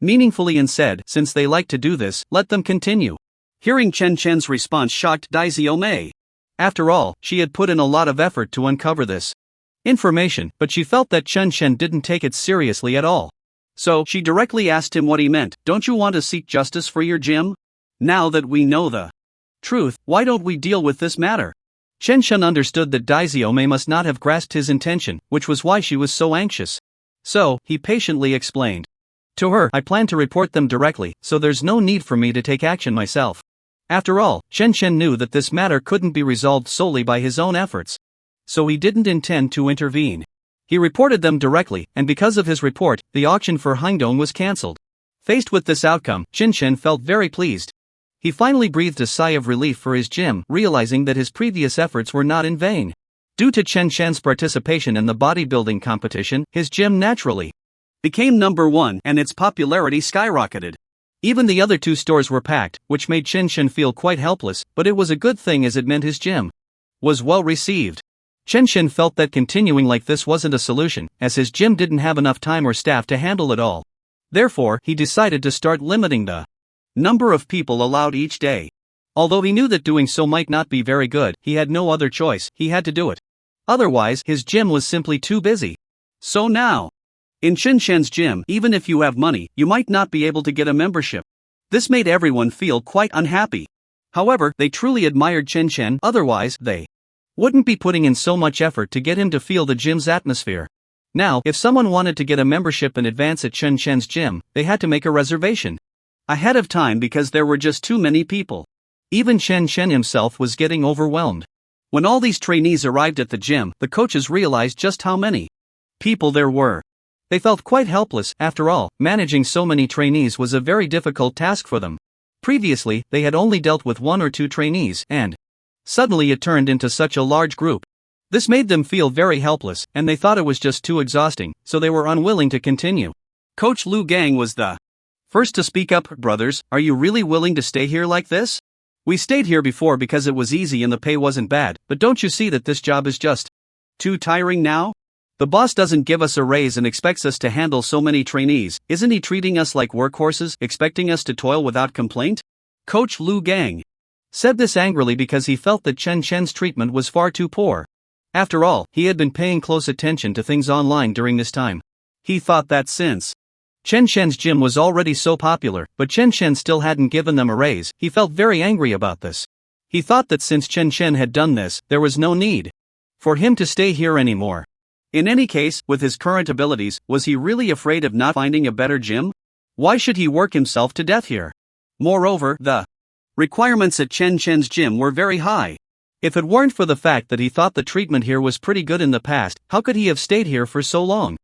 meaningfully and said, since they like to do this, let them continue. Hearing Chen Chen's response shocked Daizome. After all, she had put in a lot of effort to uncover this information, but she felt that Chen Chen didn't take it seriously at all. So, she directly asked him what he meant. Don't you want to seek justice for your gym? Now that we know the truth, why don't we deal with this matter? Chen Chen understood that Daizome must not have grasped his intention, which was why she was so anxious. So, he patiently explained to her, I plan to report them directly, so there's no need for me to take action myself. After all, Chen Chen knew that this matter couldn't be resolved solely by his own efforts. So he didn't intend to intervene. He reported them directly, and because of his report, the auction for Hangdong was cancelled. Faced with this outcome, Chen Chen felt very pleased. He finally breathed a sigh of relief for his gym, realizing that his previous efforts were not in vain. Due to Chen Chen's participation in the bodybuilding competition, his gym naturally became number one, and its popularity skyrocketed. Even the other two stores were packed, which made Chen Chen feel quite helpless, but it was a good thing as it meant his gym was well received. Chen Chen felt that continuing like this wasn't a solution, as his gym didn't have enough time or staff to handle it all. Therefore, he decided to start limiting the number of people allowed each day. Although he knew that doing so might not be very good, he had no other choice, he had to do it. Otherwise, his gym was simply too busy. So now, in Chen Chen's gym, even if you have money, you might not be able to get a membership. This made everyone feel quite unhappy. However, they truly admired Chen Chen, otherwise, they wouldn't be putting in so much effort to get him to feel the gym's atmosphere. Now, if someone wanted to get a membership in advance at Chen Chen's gym, they had to make a reservation ahead of time because there were just too many people. Even Chen Chen himself was getting overwhelmed. When all these trainees arrived at the gym, the coaches realized just how many people there were. They felt quite helpless. After all, managing so many trainees was a very difficult task for them. Previously, they had only dealt with one or two trainees, and suddenly it turned into such a large group. This made them feel very helpless, and they thought it was just too exhausting, so they were unwilling to continue. Coach Lu Gang was the first to speak up. Brothers, are you really willing to stay here like this? We stayed here before because it was easy and the pay wasn't bad, but don't you see that this job is just too tiring now? The boss doesn't give us a raise and expects us to handle so many trainees. Isn't he treating us like workhorses, expecting us to toil without complaint? Coach Lu Gang said this angrily because he felt that Chen Chen's treatment was far too poor. After all, he had been paying close attention to things online during this time. He thought that since Chen Chen's gym was already so popular, but Chen Chen still hadn't given them a raise, he felt very angry about this. He thought that since Chen Chen had done this, there was no need for him to stay here anymore. In any case, with his current abilities, was he really afraid of not finding a better gym? Why should he work himself to death here? Moreover, the requirements at Chen Chen's gym were very high. If it weren't for the fact that he thought the treatment here was pretty good in the past, how could he have stayed here for so long?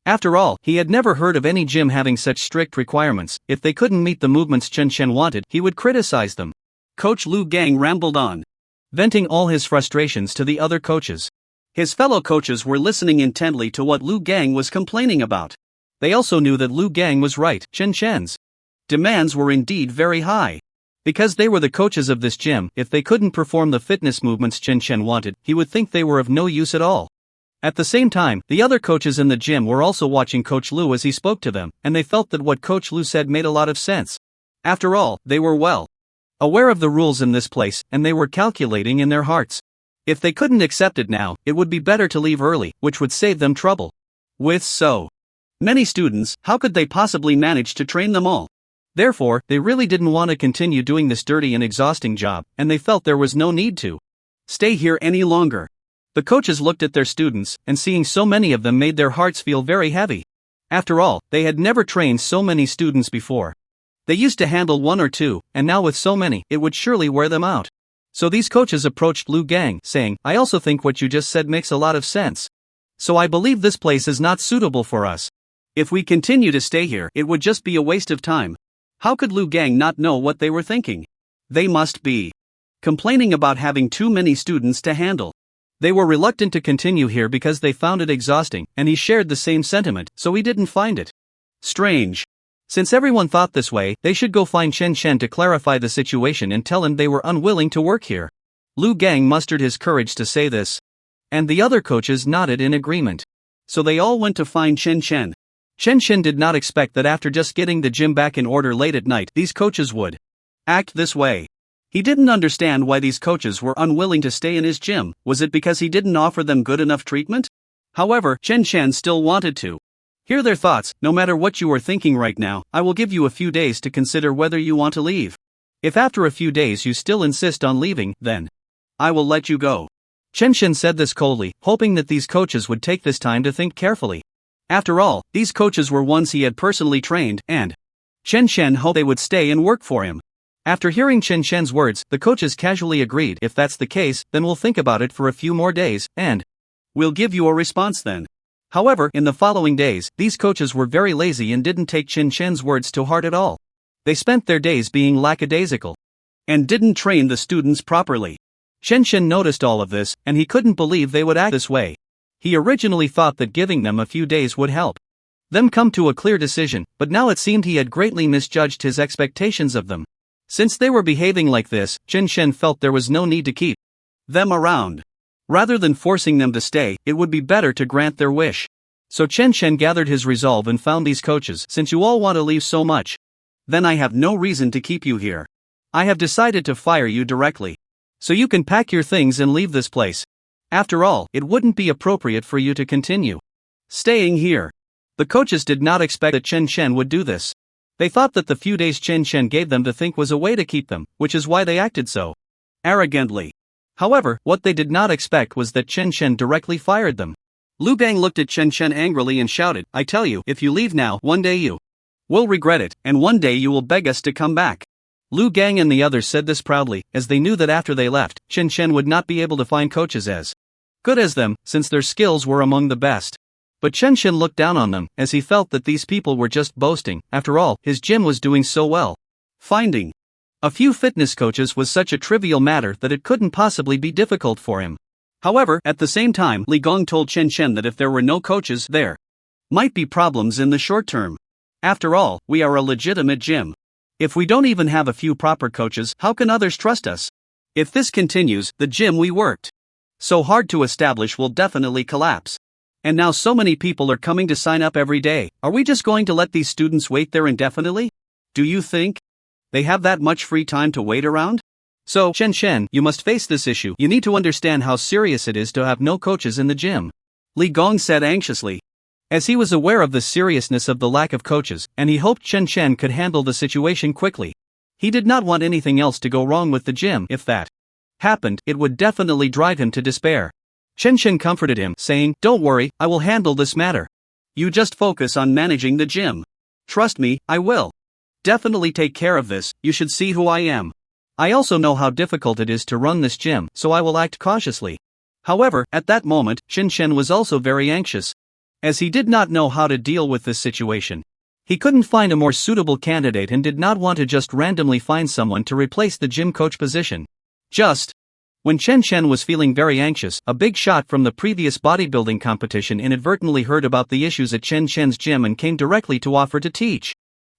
After all, he had never heard of any gym having such strict requirements. If they couldn't meet the movements Chen Chen wanted, he would criticize them. Coach Lu Gang rambled on, venting all his frustrations to the other coaches. His fellow coaches were listening intently to what Lu Gang was complaining about. They also knew that Lu Gang was right. Chen Chen's demands were indeed very high. Because they were the coaches of this gym, if they couldn't perform the fitness movements Chen Chen wanted, he would think they were of no use at all. At the same time, the other coaches in the gym were also watching Coach Lu as he spoke to them, and they felt that what Coach Lu said made a lot of sense. After all, they were well aware of the rules in this place, and they were calculating in their hearts. If they couldn't accept it now, it would be better to leave early, which would save them trouble. With so many students, how could they possibly manage to train them all? Therefore, they really didn't want to continue doing this dirty and exhausting job, and they felt there was no need to stay here any longer. The coaches looked at their students, and seeing so many of them made their hearts feel very heavy. After all, they had never trained so many students before. They used to handle one or two, and now with so many, it would surely wear them out. So these coaches approached Lu Gang, saying, I also think what you just said makes a lot of sense. So I believe this place is not suitable for us. If we continue to stay here, it would just be a waste of time. How could Lu Gang not know what they were thinking? They must be complaining about having too many students to handle. They were reluctant to continue here because they found it exhausting, and he shared the same sentiment, so he didn't find it strange. Since everyone thought this way, they should go find Chen Shen to clarify the situation and tell him they were unwilling to work here. Lu Gang mustered his courage to say this. And the other coaches nodded in agreement. So they all went to find Chen Shen. Chen Shen did not expect that after just getting the gym back in order late at night, these coaches would act this way. He didn't understand why these coaches were unwilling to stay in his gym. Was it because he didn't offer them good enough treatment? However, Chen Shen still wanted to hear their thoughts. No matter what you are thinking right now, I will give you a few days to consider whether you want to leave. If after a few days you still insist on leaving, then I will let you go. Chen Shen said this coldly, hoping that these coaches would take this time to think carefully. After all, these coaches were ones he had personally trained, and Chen Shen hoped they would stay and work for him. After hearing Chen Shen's words, the coaches casually agreed. If that's the case, then we'll think about it for a few more days, and we'll give you a response then. However, in the following days, these coaches were very lazy and didn't take Chen Shen's words to heart at all. They spent their days being lackadaisical and didn't train the students properly. Chen Shen noticed all of this, and he couldn't believe they would act this way. He originally thought that giving them a few days would help them come to a clear decision, but now it seemed he had greatly misjudged his expectations of them. Since they were behaving like this, Chen Shen felt there was no need to keep them around. Rather than forcing them to stay, it would be better to grant their wish. So Chen Shen gathered his resolve and found these coaches. Since you all want to leave so much, then I have no reason to keep you here. I have decided to fire you directly. So you can pack your things and leave this place. After all, it wouldn't be appropriate for you to continue staying here. The coaches did not expect that Chen Shen would do this. They thought that the few days Chen Shen gave them to think was a way to keep them, which is why they acted so arrogantly. However, what they did not expect was that Chen Shen directly fired them. Lu Gang looked at Chen Shen angrily and shouted, I tell you, if you leave now, one day you will regret it, and one day you will beg us to come back. Lu Gang and the others said this proudly, as they knew that after they left, Chen Shen would not be able to find coaches as good as them, since their skills were among the best. But Chen Shen looked down on them, as he felt that these people were just boasting. After all, his gym was doing so well. Finding a few fitness coaches was such a trivial matter that it couldn't possibly be difficult for him. However, at the same time, Li Gong told Chen Shen that if there were no coaches, there might be problems in the short term. After all, we are a legitimate gym. If we don't even have a few proper coaches, how can others trust us? If this continues, the gym we worked so hard to establish will definitely collapse. And now so many people are coming to sign up every day. Are we just going to let these students wait there indefinitely? Do you think they have that much free time to wait around? So, Chen Shen, you must face this issue. You need to understand how serious it is to have no coaches in the gym. Li Gong said anxiously, as he was aware of the seriousness of the lack of coaches, and he hoped Chen Shen could handle the situation quickly. He did not want anything else to go wrong with the gym. If that happened, it would definitely drive him to despair. Chen Shen comforted him, saying, don't worry, I will handle this matter. You just focus on managing the gym. Trust me, I will definitely take care of this. You should see who I am. I also know how difficult it is to run this gym, so I will act cautiously. However, at that moment, Chen Shen was also very anxious, as he did not know how to deal with this situation. He couldn't find a more suitable candidate and did not want to just randomly find someone to replace the gym coach position. Just when Chen Shen was feeling very anxious, a big shot from the previous bodybuilding competition inadvertently heard about the issues at Chen Shen's gym and came directly to offer to teach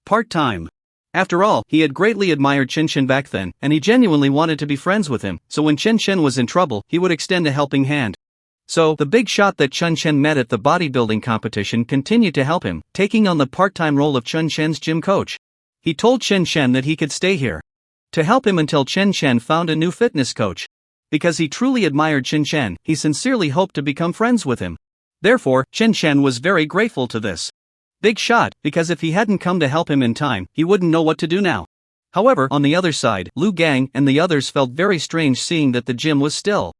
part-time. After all, he had greatly admired Chen Shen back then, and he genuinely wanted to be friends with him, so when Chen Shen was in trouble, he would extend a helping hand. So, the big shot that Chen Shen met at the bodybuilding competition continued to help him, taking on the part-time role of Chen Shen's gym coach. He told Chen Shen that he could stay here to help him until Chen Shen found a new fitness coach. Because he truly admired Chen Shen, he sincerely hoped to become friends with him. Therefore, Chen Shen was very grateful to this big shot, because if he hadn't come to help him in time, he wouldn't know what to do now. However, on the other side, Lu Gang and the others felt very strange seeing that the gym was still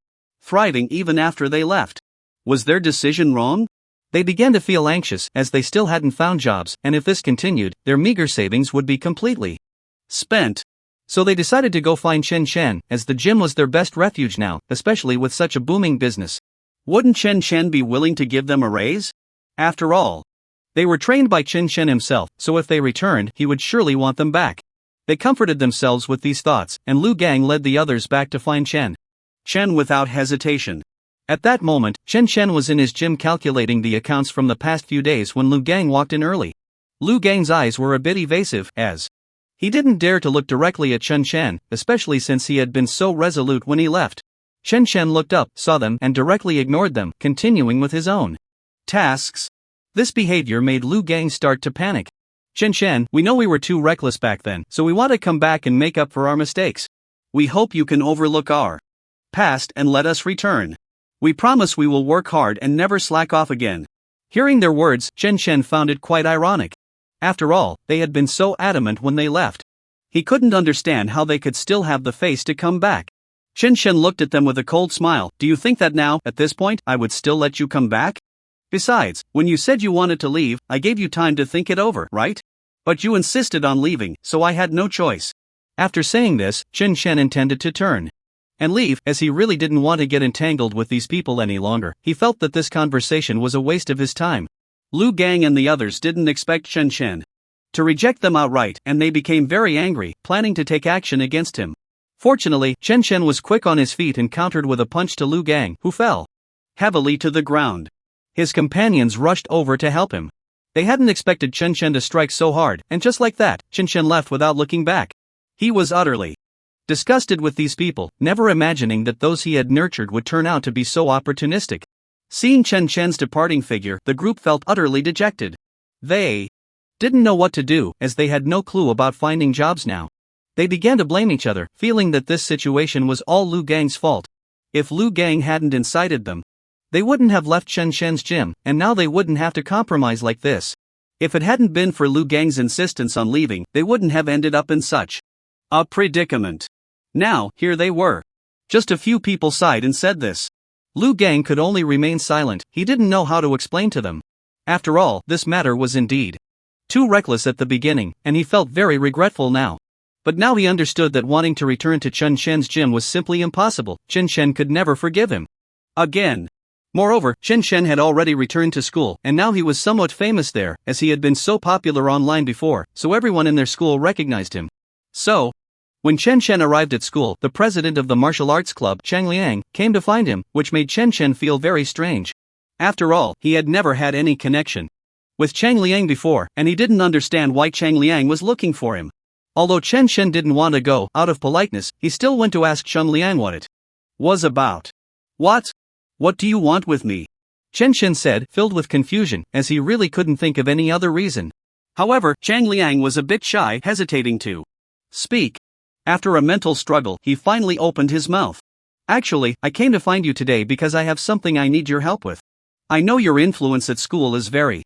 thriving even after they left. Was their decision wrong? They began to feel anxious, as they still hadn't found jobs, and if this continued, their meager savings would be completely spent. So they decided to go find Chen Chen, as the gym was their best refuge now, especially with such a booming business. Wouldn't Chen Chen be willing to give them a raise? After all, they were trained by Chen Chen himself, so if they returned, he would surely want them back. They comforted themselves with these thoughts, and Lu Gang led the others back to find Chen Chen without hesitation. At that moment, Chen Chen was in his gym calculating the accounts from the past few days when Lu Gang walked in early. Lu Gang's eyes were a bit evasive, as he didn't dare to look directly at Chen Chen, especially since he had been so resolute when he left. Chen Chen looked up, saw them, and directly ignored them, continuing with his own tasks. This behavior made Lu Gang start to panic. Chen Chen, we know we were too reckless back then, so we want to come back and make up for our mistakes. We hope you can overlook our past and let us return. We promise we will work hard and never slack off again. Hearing their words, Chen Chen found it quite ironic. After all, they had been so adamant when they left. He couldn't understand how they could still have the face to come back. Chen Chen looked at them with a cold smile. Do you think that now, at this point, I would still let you come back? Besides, when you said you wanted to leave, I gave you time to think it over, right? But you insisted on leaving, so I had no choice. After saying this, Chen Chen intended to turn and leave, as he really didn't want to get entangled with these people any longer. He felt that this conversation was a waste of his time. Lu Gang and the others didn't expect Chen Chen to reject them outright, and they became very angry, planning to take action against him. Fortunately, Chen Chen was quick on his feet and countered with a punch to Lu Gang, who fell heavily to the ground. His companions rushed over to help him. They hadn't expected Chen Chen to strike so hard, and just like that, Chen Chen left without looking back. He was utterly disgusted with these people, never imagining that those he had nurtured would turn out to be so opportunistic. Seeing Chen Chen's departing figure, the group felt utterly dejected. They didn't know what to do, as they had no clue about finding jobs now. They began to blame each other, feeling that this situation was all Lu Gang's fault. If Lu Gang hadn't incited them, they wouldn't have left Chen Chen's gym, and now they wouldn't have to compromise like this. If it hadn't been for Lu Gang's insistence on leaving, they wouldn't have ended up in such a predicament. Now, here they were. Just a few people sighed and said this. Lu Gang could only remain silent. He didn't know how to explain to them. After all, this matter was indeed too reckless at the beginning, and he felt very regretful now. But now he understood that wanting to return to Chen Chen's gym was simply impossible. Chen Chen could never forgive him again. Moreover, Chen Chen had already returned to school, and now he was somewhat famous there, as he had been so popular online before, so everyone in their school recognized him. So, when Chen Chen arrived at school, the president of the martial arts club, Chang Liang, came to find him, which made Chen Chen feel very strange. After all, he had never had any connection with Chang Liang before, and he didn't understand why Chang Liang was looking for him. Although Chen Chen didn't want to go, out of politeness, he still went to ask Chang Liang what it was about. What? What do you want with me? Chen Chen said, filled with confusion, as he really couldn't think of any other reason. However, Chang Liang was a bit shy, hesitating to speak. After a mental struggle, he finally opened his mouth. Actually, I came to find you today because I have something I need your help with. I know your influence at school is very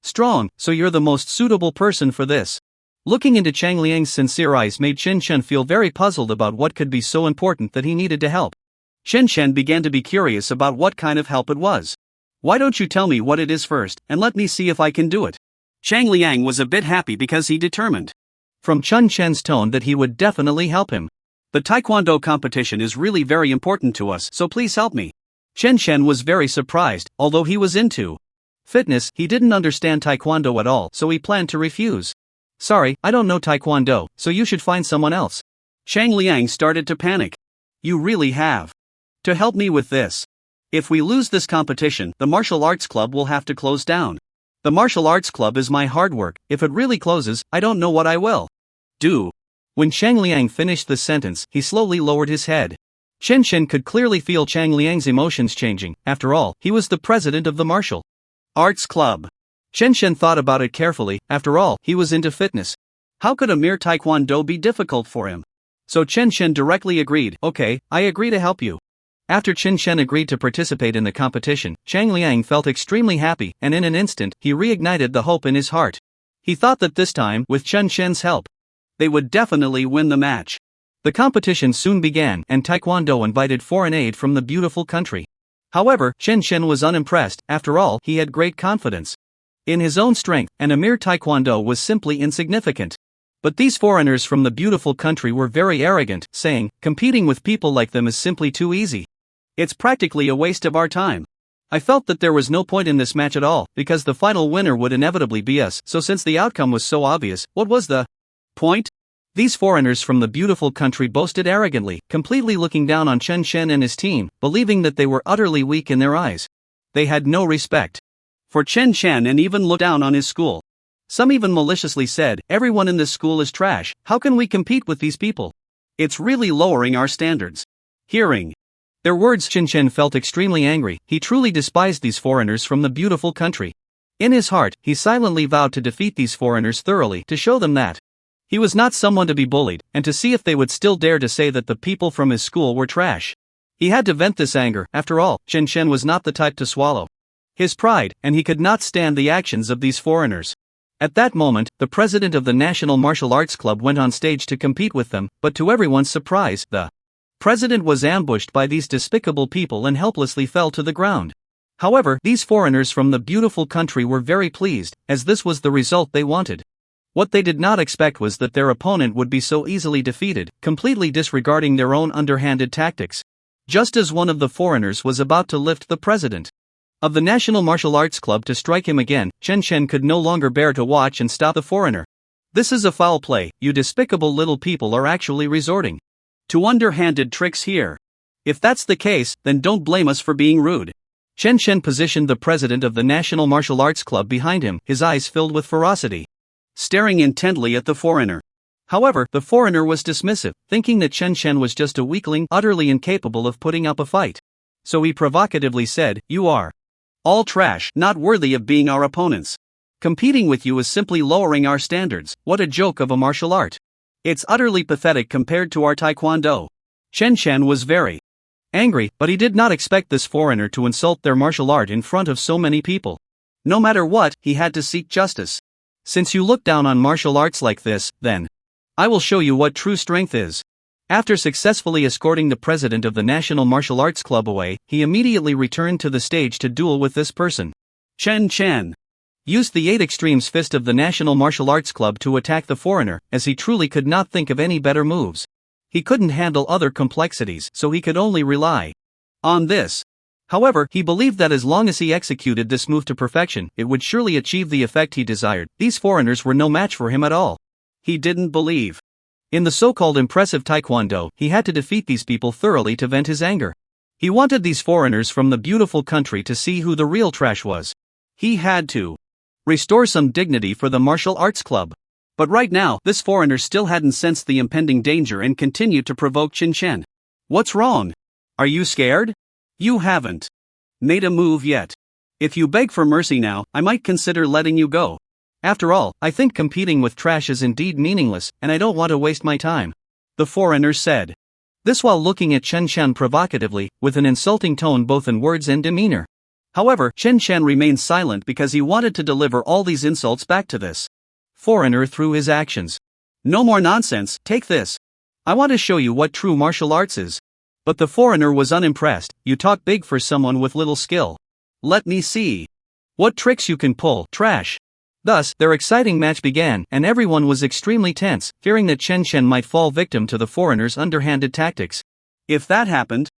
strong, so you're the most suitable person for this. Looking into Chang Liang's sincere eyes made Chen Chen feel very puzzled about what could be so important that he needed to help. Chen Chen began to be curious about what kind of help it was. Why don't you tell me what it is first, and let me see if I can do it? Chang Liang was a bit happy because he determined from Chen Chen's tone that he would definitely help him. The taekwondo competition is really very important to us, so please help me. Chen Chen was very surprised. Although he was into fitness, he didn't understand taekwondo at all, so he planned to refuse. Sorry, I don't know taekwondo, so you should find someone else. Chang Liang started to panic. You really have to help me with this. If we lose this competition, the martial arts club will have to close down. The martial arts club is my hard work. If it really closes, I don't know what I will do. When Chang Liang finished the sentence, he slowly lowered his head. Chen Chen could clearly feel Chang Liang's emotions changing. After all, he was the president of the martial arts club. Chen Chen thought about it carefully. After all, he was into fitness. How could a mere taekwondo be difficult for him? So Chen Chen directly agreed. Okay, I agree to help you. After Chen Chen agreed to participate in the competition, Chang Liang felt extremely happy, and in an instant, he reignited the hope in his heart. He thought that this time, with Chen Chen's help, they would definitely win the match. The competition soon began, and Taekwondo invited foreign aid from the beautiful country. However, Chen Chen was unimpressed. After all, he had great confidence in his own strength, and a mere Taekwondo was simply insignificant. But these foreigners from the beautiful country were very arrogant, saying, competing with people like them is simply too easy. It's practically a waste of our time. I felt that there was no point in this match at all, because the final winner would inevitably be us, so since the outcome was so obvious, what was the point? These foreigners from the beautiful country boasted arrogantly, completely looking down on Chen Chen and his team, believing that they were utterly weak in their eyes. They had no respect for Chen Chen and even looked down on his school. Some even maliciously said, everyone in this school is trash, how can we compete with these people? It's really lowering our standards. Hearing their words, Chen Chen felt extremely angry. He truly despised these foreigners from the beautiful country. In his heart, he silently vowed to defeat these foreigners thoroughly to show them that he was not someone to be bullied, and to see if they would still dare to say that the people from his school were trash. He had to vent this anger. After all, Chen Chen was not the type to swallow his pride, and he could not stand the actions of these foreigners. At that moment, the president of the National Martial Arts Club went on stage to compete with them, but to everyone's surprise, the president was ambushed by these despicable people and helplessly fell to the ground. However, these foreigners from the beautiful country were very pleased, as this was the result they wanted. What they did not expect was that their opponent would be so easily defeated, completely disregarding their own underhanded tactics. Just as one of the foreigners was about to lift the president of the National Martial Arts Club to strike him again, Chen Chen could no longer bear to watch and stop the foreigner. This is a foul play. You despicable little people are actually resorting to underhanded tricks here. If that's the case, then don't blame us for being rude. Chen Chen positioned the president of the National Martial Arts Club behind him, his eyes filled with ferocity, staring intently at the foreigner. However, the foreigner was dismissive, thinking that Chen Chen was just a weakling, utterly incapable of putting up a fight. So he provocatively said, "You are all trash, not worthy of being our opponents. Competing with you is simply lowering our standards. What a joke of a martial art. It's utterly pathetic compared to our taekwondo." Chen Chen was very angry, but he did not expect this foreigner to insult their martial art in front of so many people. No matter what, he had to seek justice. Since you look down on martial arts like this, then I will show you what true strength is. After successfully escorting the president of the National Martial Arts Club away, he immediately returned to the stage to duel with this person. Chen Chen used the 8 Extremes fist of the National Martial Arts Club to attack the foreigner, as he truly could not think of any better moves. He couldn't handle other complexities, so he could only rely on this. However, he believed that as long as he executed this move to perfection, it would surely achieve the effect he desired. These foreigners were no match for him at all. He didn't believe in the so-called impressive taekwondo. He had to defeat these people thoroughly to vent his anger. He wanted these foreigners from the beautiful country to see who the real trash was. He had to restore some dignity for the martial arts club. But right now, this foreigner still hadn't sensed the impending danger and continued to provoke Chen Chen. What's wrong? Are you scared? You haven't made a move yet. If you beg for mercy now, I might consider letting you go. After all, I think competing with trash is indeed meaningless, and I don't want to waste my time. The foreigner said this while looking at Chen Chen provocatively, with an insulting tone both in words and demeanor. However, Chen Chen remained silent because he wanted to deliver all these insults back to this foreigner through his actions. No more nonsense, take this. I want to show you what true martial arts is. But the foreigner was unimpressed. You talk big for someone with little skill. Let me see what tricks you can pull, trash. Thus, their exciting match began, and everyone was extremely tense, fearing that Chen Chen might fall victim to the foreigner's underhanded tactics. If that happened,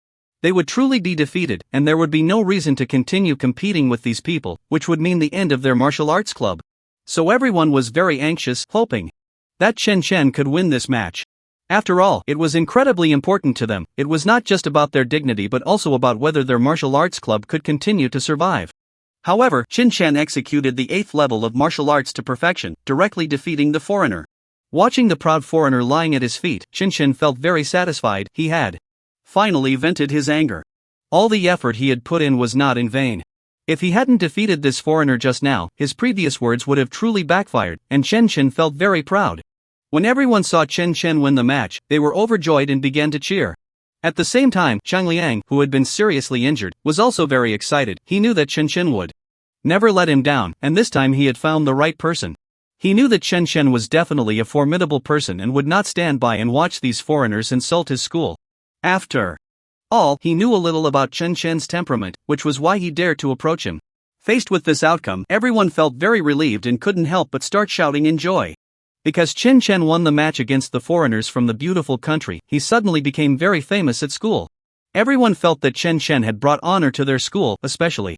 they would truly be defeated, and there would be no reason to continue competing with these people, which would mean the end of their martial arts club. So everyone was very anxious, hoping that Chen Chen could win this match. After all, it was incredibly important to them. It was not just about their dignity but also about whether their martial arts club could continue to survive. However, Chen Chen executed the 8th level of martial arts to perfection, directly defeating the foreigner. Watching the proud foreigner lying at his feet, Chen Chen felt very satisfied. He had finally vented his anger. All the effort he had put in was not in vain. If he hadn't defeated this foreigner just now, his previous words would have truly backfired, and Chen Chen felt very proud. When everyone saw Chen Chen win the match, they were overjoyed and began to cheer. At the same time, Chang Liang, who had been seriously injured, was also very excited. He knew that Chen Chen would never let him down, and this time he had found the right person. He knew that Chen Chen was definitely a formidable person and would not stand by and watch these foreigners insult his school. After all, he knew a little about Chen Chen's temperament, which was why he dared to approach him. Faced with this outcome, everyone felt very relieved and couldn't help but start shouting in joy. Because Chen Chen won the match against the foreigners from the beautiful country, he suddenly became very famous at school. Everyone felt that Chen Chen had brought honor to their school, especially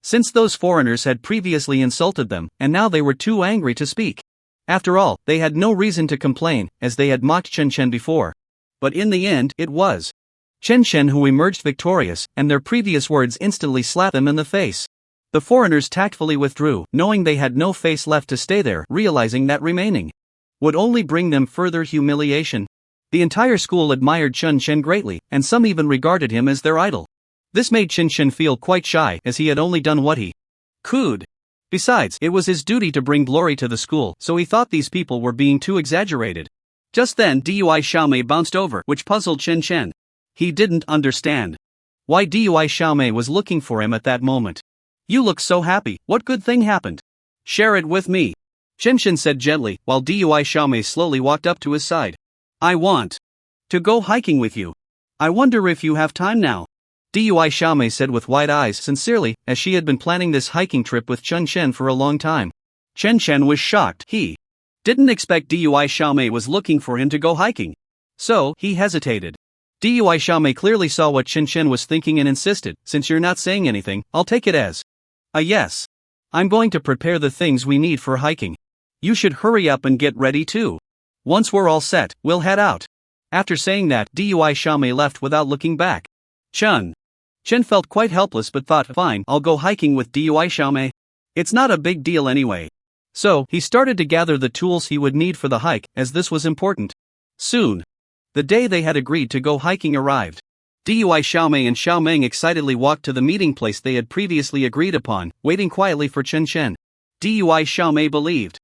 since those foreigners had previously insulted them, and now they were too angry to speak. After all, they had no reason to complain, as they had mocked Chen Chen before. But in the end, it was Chen Chen who emerged victorious, and their previous words instantly slapped them in the face. The foreigners tactfully withdrew, knowing they had no face left to stay there, realizing that remaining would only bring them further humiliation. The entire school admired Chen Chen greatly, and some even regarded him as their idol. This made Chen Chen feel quite shy, as he had only done what he could. Besides, it was his duty to bring glory to the school, so he thought these people were being too exaggerated. Just then Dui Xiaomei bounced over, which puzzled Chen Chen. He didn't understand why Dui Xiaomei was looking for him at that moment. You look so happy, what good thing happened? Share it with me, Chen Chen said gently, while Dui Xiaomei slowly walked up to his side. I want to go hiking with you. I wonder if you have time now. Dui Xiaomei said with wide eyes sincerely, as she had been planning this hiking trip with Chen Chen for a long time. Chen Chen was shocked. He didn't expect Dui Xiaomei was looking for him to go hiking. So, he hesitated. Dui Xiaomei clearly saw what Chen Chen was thinking and insisted, since you're not saying anything, I'll take it as a yes. I'm going to prepare the things we need for hiking. You should hurry up and get ready too. Once we're all set, we'll head out. After saying that, Dui Xiaomei left without looking back. Chen felt quite helpless but thought, fine, I'll go hiking with Dui Xiaomei. It's not a big deal anyway. So, he started to gather the tools he would need for the hike, as this was important. Soon, the day they had agreed to go hiking arrived. Dui Xiaomei and Xiaomeng excitedly walked to the meeting place they had previously agreed upon, waiting quietly for Chen Chen. Dui Xiaomei believed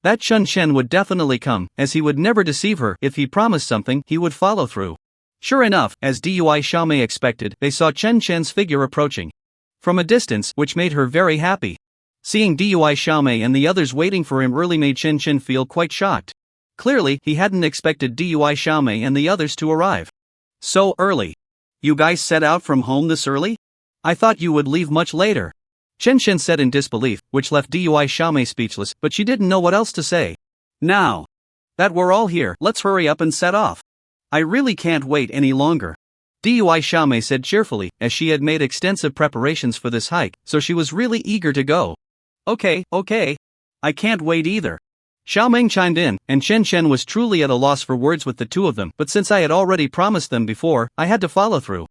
that Chen Chen would definitely come, as he would never deceive her. If he promised something, he would follow through. Sure enough, as Dui Xiaomei expected, they saw Chen Chen's figure approaching from a distance, which made her very happy. Seeing Dui Xiaomei and the others waiting for him really made Chen Chen feel quite shocked. Clearly, he hadn't expected Dui Xiaomei and the others to arrive so early. You guys set out from home this early? I thought you would leave much later. Chen Chen said in disbelief, which left Dui Xiaomei speechless, but she didn't know what else to say. Now that we're all here, let's hurry up and set off. I really can't wait any longer. Dui Xiaomei said cheerfully, as she had made extensive preparations for this hike, so she was really eager to go. Okay. I can't wait either. Xiaomeng chimed in, and Chen Chen was truly at a loss for words with the two of them, but since I had already promised them before, I had to follow through.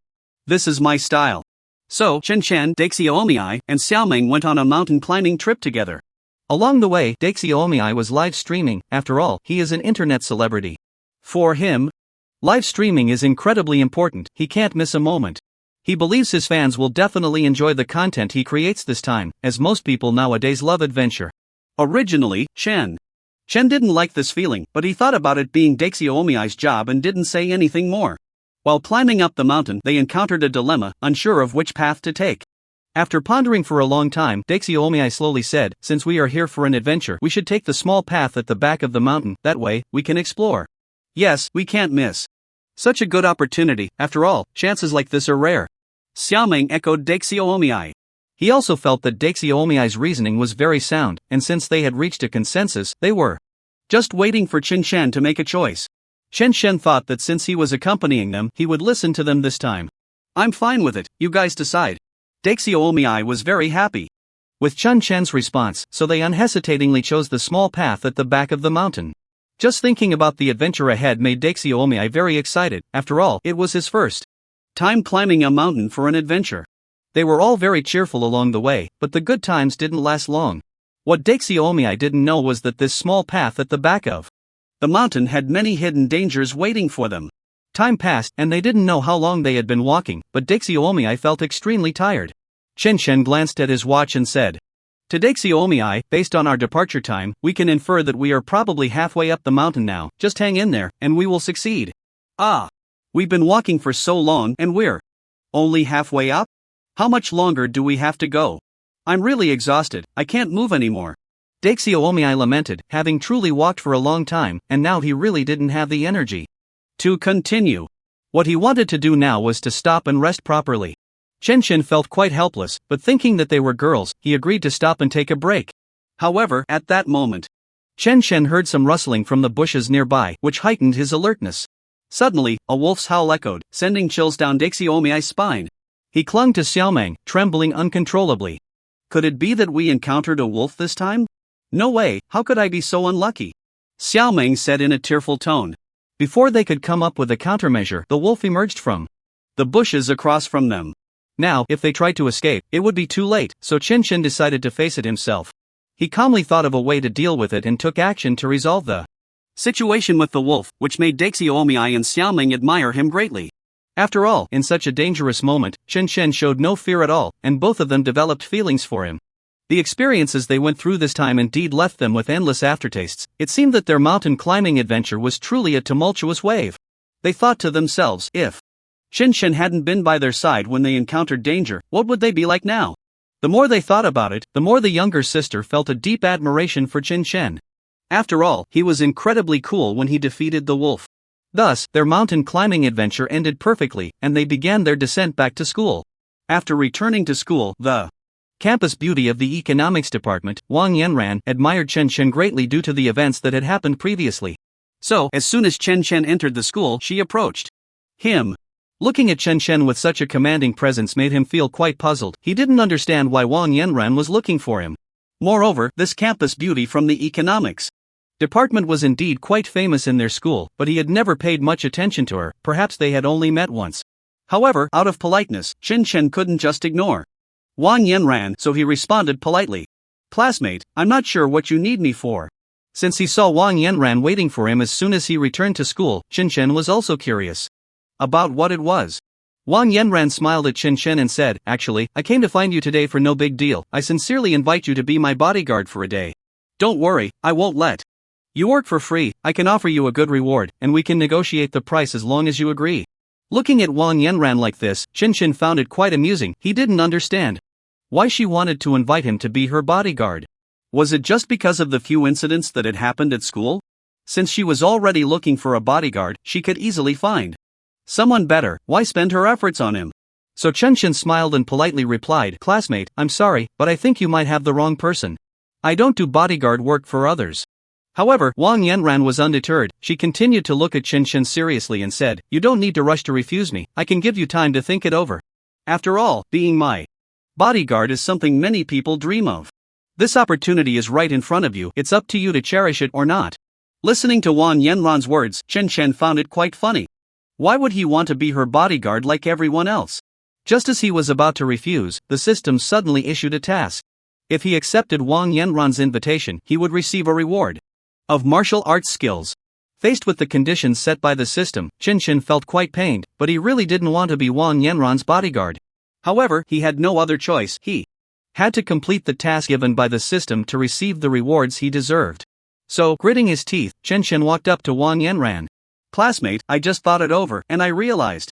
This is my style. So, Chen Chen, Daixiomiai, and Xiaomeng went on a mountain climbing trip together. Along the way, Daixiomiai was live streaming. After all, he is an internet celebrity. For him, live streaming is incredibly important. He can't miss a moment. He believes his fans will definitely enjoy the content he creates this time, as most people nowadays love adventure. Originally, Chen didn't like this feeling, but he thought about it being Daixiomiai's job and didn't say anything more. While climbing up the mountain, they encountered a dilemma, unsure of which path to take. After pondering for a long time, Daixiomiai slowly said, since we are here for an adventure, we should take the small path at the back of the mountain, that way, we can explore. Yes, we can't miss such a good opportunity. After all, chances like this are rare. Xiaomeng echoed Daixiomiai. He also felt that Daixiomiai's reasoning was very sound, and since they had reached a consensus, they were just waiting for Chen Chen to make a choice. Chen Chen thought that since he was accompanying them, he would listen to them this time. I'm fine with it, you guys decide. Daixiomiai was very happy with Chen Chen's response, so they unhesitatingly chose the small path at the back of the mountain. Just thinking about the adventure ahead made Daixiomiai very excited. After all, it was his first time climbing a mountain for an adventure. They were all very cheerful along the way, but the good times didn't last long. What Daixiomiai didn't know was that this small path at the back of the mountain had many hidden dangers waiting for them. Time passed, and they didn't know how long they had been walking, but Daixiomiai felt extremely tired. Chen Chen glanced at his watch and said to Daixiomiai, based on our departure time, we can infer that we are probably halfway up the mountain now. Just hang in there, and we will succeed. Ah! We've been walking for so long, and we're only halfway up? How much longer do we have to go? I'm really exhausted, I can't move anymore. Daixiomiai lamented, having truly walked for a long time, and now he really didn't have the energy to continue. What he wanted to do now was to stop and rest properly. Chen Chen felt quite helpless, but thinking that they were girls, he agreed to stop and take a break. However, at that moment, Chen Shen heard some rustling from the bushes nearby, which heightened his alertness. Suddenly, a wolf's howl echoed, sending chills down Daxiomei's spine. He clung to Xiaomeng, trembling uncontrollably. Could it be that we encountered a wolf this time? No way, how could I be so unlucky? Xiaomeng said in a tearful tone. Before they could come up with a countermeasure, the wolf emerged from the bushes across from them. Now, if they tried to escape, it would be too late, so Chen Shen decided to face it himself. He calmly thought of a way to deal with it and took action to resolve the situation with the wolf, which made Daxiomei and Xiaomeng admire him greatly. After all, in such a dangerous moment, Chen Shen showed no fear at all, and both of them developed feelings for him. The experiences they went through this time indeed left them with endless aftertastes. It seemed that their mountain climbing adventure was truly a tumultuous wave. They thought to themselves, if Chen Shen hadn't been by their side when they encountered danger, what would they be like now? The more they thought about it, the more the younger sister felt a deep admiration for Chen Shen. After all, he was incredibly cool when he defeated the wolf. Thus, their mountain climbing adventure ended perfectly, and they began their descent back to school. After returning to school, the campus beauty of the economics department, Wang Yanran, admired Chen Shen greatly due to the events that had happened previously. So, as soon as Chen Shen entered the school, she approached him. Looking at Chen Shen with such a commanding presence made him feel quite puzzled. He didn't understand why Wang Yanran was looking for him. Moreover, this campus beauty from the economics department was indeed quite famous in their school, but he had never paid much attention to her. Perhaps they had only met once. However, out of politeness, Chen Shen couldn't just ignore Wang Yanran, so he responded politely. Classmate, I'm not sure what you need me for. Since he saw Wang Yanran waiting for him as soon as he returned to school, Chen Shen was also curious about what it was. Wang Yanran smiled at Chen Shen and said, Actually, I came to find you today for no big deal. I sincerely invite you to be my bodyguard for a day. Don't worry, I won't let you work for free. I can offer you a good reward, and we can negotiate the price as long as you agree. Looking at Wang Yanran like this, Chen Shen found it quite amusing. He didn't understand why she wanted to invite him to be her bodyguard. Was it just because of the few incidents that had happened at school? Since she was already looking for a bodyguard, she could easily find someone better. Why spend her efforts on him? So Chen Shen smiled and politely replied, Classmate, I'm sorry, but I think you might have the wrong person. I don't do bodyguard work for others. However, Wang Yanran was undeterred. She continued to look at Chen Shen seriously and said, You don't need to rush to refuse me. I can give you time to think it over. After all, being my bodyguard is something many people dream of. This opportunity is right in front of you. It's up to you to cherish it or not. Listening to Wang Yanran's words, Chen Shen found it quite funny. Why would he want to be her bodyguard like everyone else? Just as he was about to refuse, the system suddenly issued a task. If he accepted Wang Yanran's invitation, he would receive a reward of martial arts skills. Faced with the conditions set by the system, Chen Shen felt quite pained, but he really didn't want to be Wang Yanran's bodyguard. However, he had no other choice. He had to complete the task given by the system to receive the rewards he deserved. So, gritting his teeth, Chen Shen walked up to Wang Yanran. Classmate, I just thought it over, and I realized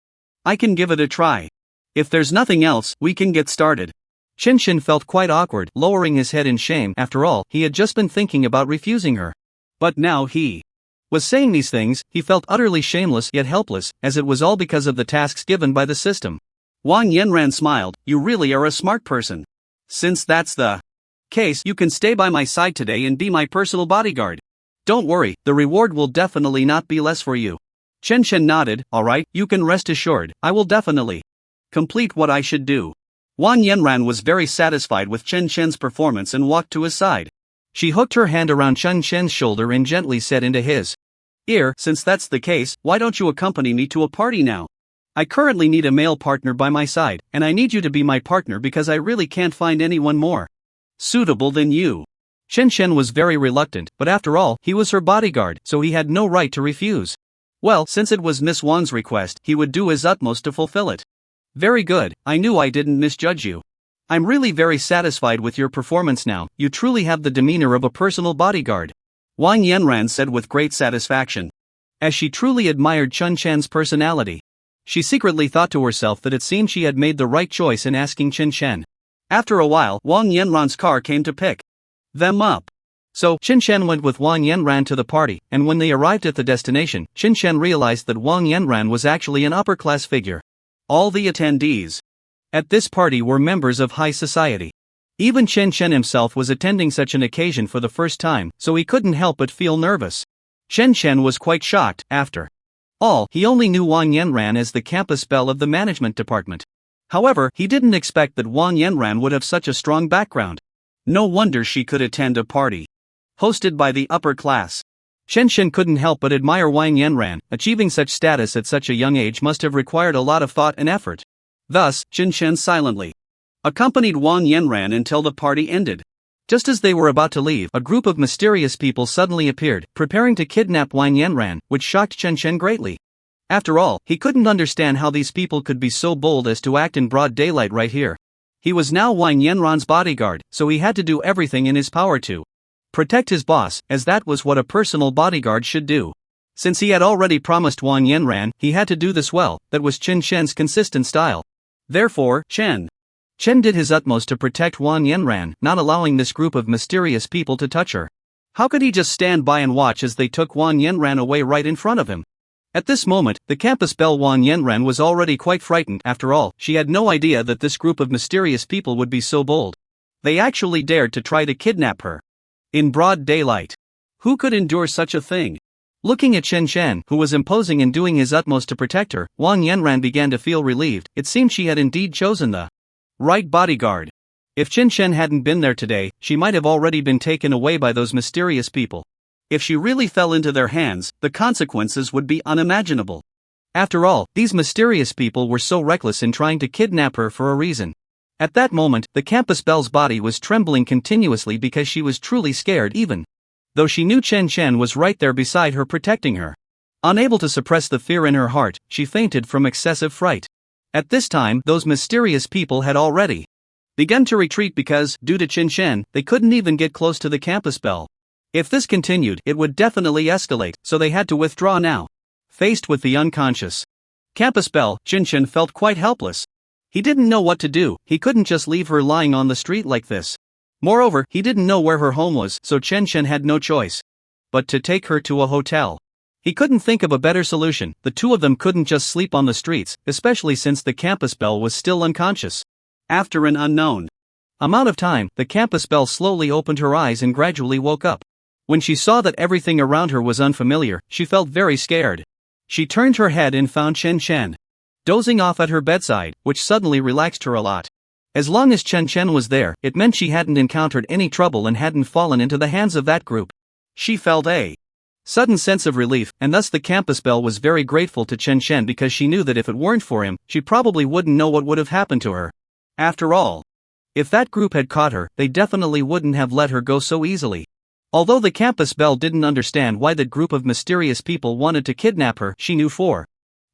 I can give it a try. If there's nothing else, we can get started. Chen Shen felt quite awkward, lowering his head in shame. After all, he had just been thinking about refusing her. But now he was saying these things. He felt utterly shameless yet helpless, as it was all because of the tasks given by the system. Wang Yanran smiled, You really are a smart person. Since that's the case, you can stay by my side today and be my personal bodyguard. Don't worry, the reward will definitely not be less for you. Chen Shen nodded, Alright, you can rest assured, I will definitely complete what I should do. Wang Yanran was very satisfied with Chen Shen's performance and walked to his side. She hooked her hand around Chen Shen's shoulder and gently said into his ear, Since that's the case, why don't you accompany me to a party now? I currently need a male partner by my side, and I need you to be my partner because I really can't find anyone more suitable than you. Chen Shen was very reluctant, but after all, he was her bodyguard, so he had no right to refuse. Well, since it was Miss Wang's request, he would do his utmost to fulfill it. Very good, I knew I didn't misjudge you. I'm really very satisfied with your performance now. You truly have the demeanor of a personal bodyguard. Wang Yanran said with great satisfaction. As she truly admired Chen Shen's personality, she secretly thought to herself that it seemed she had made the right choice in asking Chen Shen. After a while, Wang Yanran's car came to pick them up. So, Chen Shen went with Wang Yanran to the party, and when they arrived at the destination, Chen Shen realized that Wang Yanran was actually an upper-class figure. All the attendees at this party were members of high society. Even Chen Chen himself was attending such an occasion for the first time, so he couldn't help but feel nervous. Chen Chen was quite shocked. After all, he only knew Wang Yanran as the campus belle of the management department. However, he didn't expect that Wang Yanran would have such a strong background. No wonder she could attend a party hosted by the upper class. Chen Chen couldn't help but admire Wang Yanran. Achieving such status at such a young age must have required a lot of thought and effort. Thus, Chen Chen silently accompanied Wang Yanran until the party ended. Just as they were about to leave, a group of mysterious people suddenly appeared, preparing to kidnap Wang Yanran, which shocked Chen Chen greatly. After all, he couldn't understand how these people could be so bold as to act in broad daylight right here. He was now Wang Yanran's bodyguard, so he had to do everything in his power to protect his boss, as that was what a personal bodyguard should do. Since he had already promised Wang Yanran, he had to do this well. That was Chen Chen's consistent style. Therefore, Chen did his utmost to protect Wang Yanran, not allowing this group of mysterious people to touch her. How could he just stand by and watch as they took Wang Yanran away right in front of him? At this moment, the campus belle Wang Yanran was already quite frightened. After all, she had no idea that this group of mysterious people would be so bold. They actually dared to try to kidnap her in broad daylight. Who could endure such a thing? Looking at Chen Chen, who was imposing and doing his utmost to protect her, Wang Yanran began to feel relieved. It seemed she had indeed chosen the right bodyguard. If Chen Chen hadn't been there today, she might have already been taken away by those mysterious people. If she really fell into their hands, the consequences would be unimaginable. After all, these mysterious people were so reckless in trying to kidnap her for a reason. At that moment, the campus belle's body was trembling continuously because she was truly scared, even though she knew Chen Chen was right there beside her protecting her. Unable to suppress the fear in her heart, she fainted from excessive fright. At this time, those mysterious people had already begun to retreat because, due to Chen Chen, they couldn't even get close to the campus belle. If this continued, it would definitely escalate, so they had to withdraw now. Faced with the unconscious campus belle, Chen Chen felt quite helpless. He didn't know what to do. He couldn't just leave her lying on the street like this. Moreover, he didn't know where her home was, so Chen Chen had no choice but to take her to a hotel. He couldn't think of a better solution. The two of them couldn't just sleep on the streets, especially since the campus belle was still unconscious. After an unknown amount of time, the campus belle slowly opened her eyes and gradually woke up. When she saw that everything around her was unfamiliar, she felt very scared. She turned her head and found Chen Chen dozing off at her bedside, which suddenly relaxed her a lot. As long as Chen Chen was there, it meant she hadn't encountered any trouble and hadn't fallen into the hands of that group. She felt a sudden sense of relief, and thus the campus belle was very grateful to Chen Chen because she knew that if it weren't for him, she probably wouldn't know what would have happened to her. After all, if that group had caught her, they definitely wouldn't have let her go so easily. Although the campus belle didn't understand why that group of mysterious people wanted to kidnap her, she knew for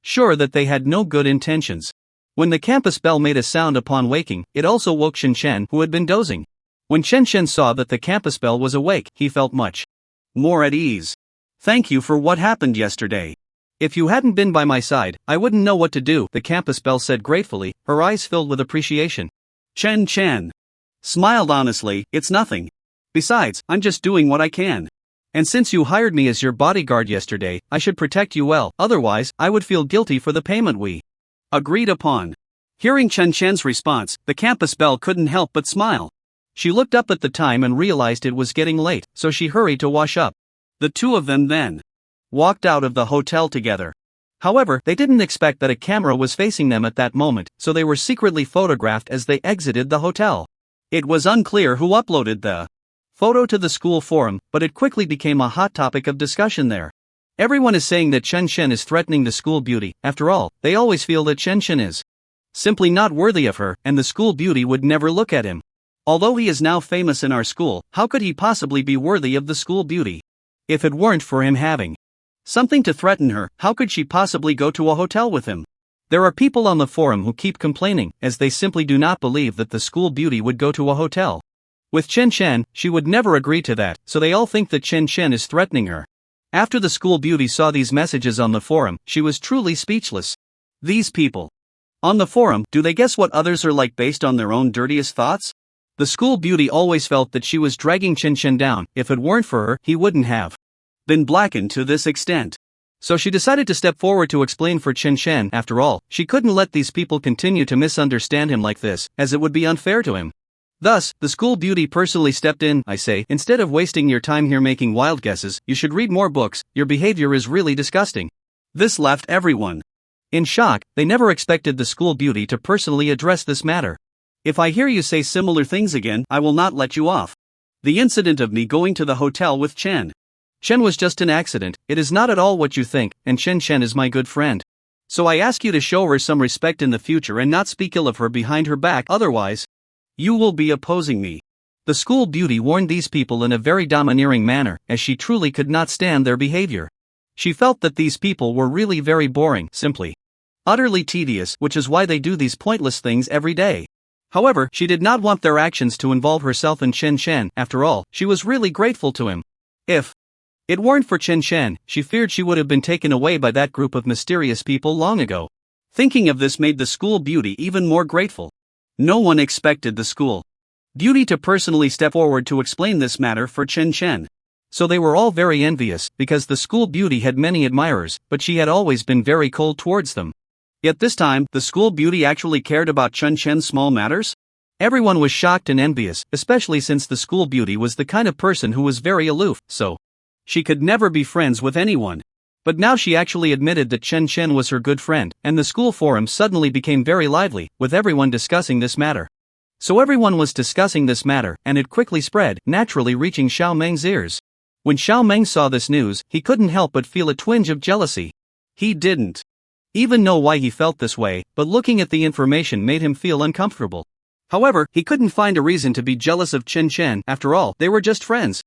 sure that they had no good intentions. When the campus belle made a sound upon waking, it also woke Chen Chen, who had been dozing. When Chen Chen saw that the campus belle was awake, he felt much more at ease. Thank you for what happened yesterday. If you hadn't been by my side, I wouldn't know what to do, the campus belle said gratefully, her eyes filled with appreciation. Chen Chen smiled honestly. It's nothing. Besides, I'm just doing what I can. And since you hired me as your bodyguard yesterday, I should protect you well, otherwise, I would feel guilty for the payment we agreed upon. Hearing Chen Chen's response, the campus belle couldn't help but smile. She looked up at the time and realized it was getting late, so she hurried to wash up. The two of them then walked out of the hotel together. However, they didn't expect that a camera was facing them at that moment, so they were secretly photographed as they exited the hotel. It was unclear who uploaded the photo to the school forum, but it quickly became a hot topic of discussion there. Everyone is saying that Chen Chen is threatening the school beauty. After all, they always feel that Chen Chen is simply not worthy of her, and the school beauty would never look at him. Although he is now famous in our school, how could he possibly be worthy of the school beauty? If it weren't for him having something to threaten her, how could she possibly go to a hotel with him? There are people on the forum who keep complaining, as they simply do not believe that the school beauty would go to a hotel with Chen Chen. She would never agree to that, so they all think that Chen Chen is threatening her. After the school beauty saw these messages on the forum, she was truly speechless. These people on the forum, do they guess what others are like based on their own dirtiest thoughts? The school beauty always felt that she was dragging Chen Chen down. If it weren't for her, he wouldn't have been blackened to this extent. So she decided to step forward to explain for Chen Chen. After all, she couldn't let these people continue to misunderstand him like this, as it would be unfair to him. Thus, the school beauty personally stepped in. I say, instead of wasting your time here making wild guesses, you should read more books, your behavior is really disgusting. This left everyone in shock. They never expected the school beauty to personally address this matter. If I hear you say similar things again, I will not let you off. The incident of me going to the hotel with Chen was just an accident. It is not at all what you think, and Chen is my good friend. So I ask you to show her some respect in the future and not speak ill of her behind her back, otherwise you will be opposing me. The school beauty warned these people in a very domineering manner, as she truly could not stand their behavior. She felt that these people were really very boring, simply utterly tedious, which is why they do these pointless things every day. However, she did not want their actions to involve herself and Chen. After all, she was really grateful to him. If it weren't for Chen, she feared she would have been taken away by that group of mysterious people long ago. Thinking of this made the school beauty even more grateful. No one expected the school beauty to personally step forward to explain this matter for Chen. So they were all very envious, because the school beauty had many admirers, but she had always been very cold towards them. Yet this time, the school beauty actually cared about Chen's small matters? Everyone was shocked and envious, especially since the school beauty was the kind of person who was very aloof, so she could never be friends with anyone. But now she actually admitted that Chen was her good friend, and the school forum suddenly became very lively, with everyone discussing this matter. So everyone was discussing this matter, and it quickly spread, naturally reaching Xiao Meng's ears. When Xiao Meng saw this news, he couldn't help but feel a twinge of jealousy. He didn't even know why he felt this way, but looking at the information made him feel uncomfortable. However, he couldn't find a reason to be jealous of Chen. After all, they were just friends.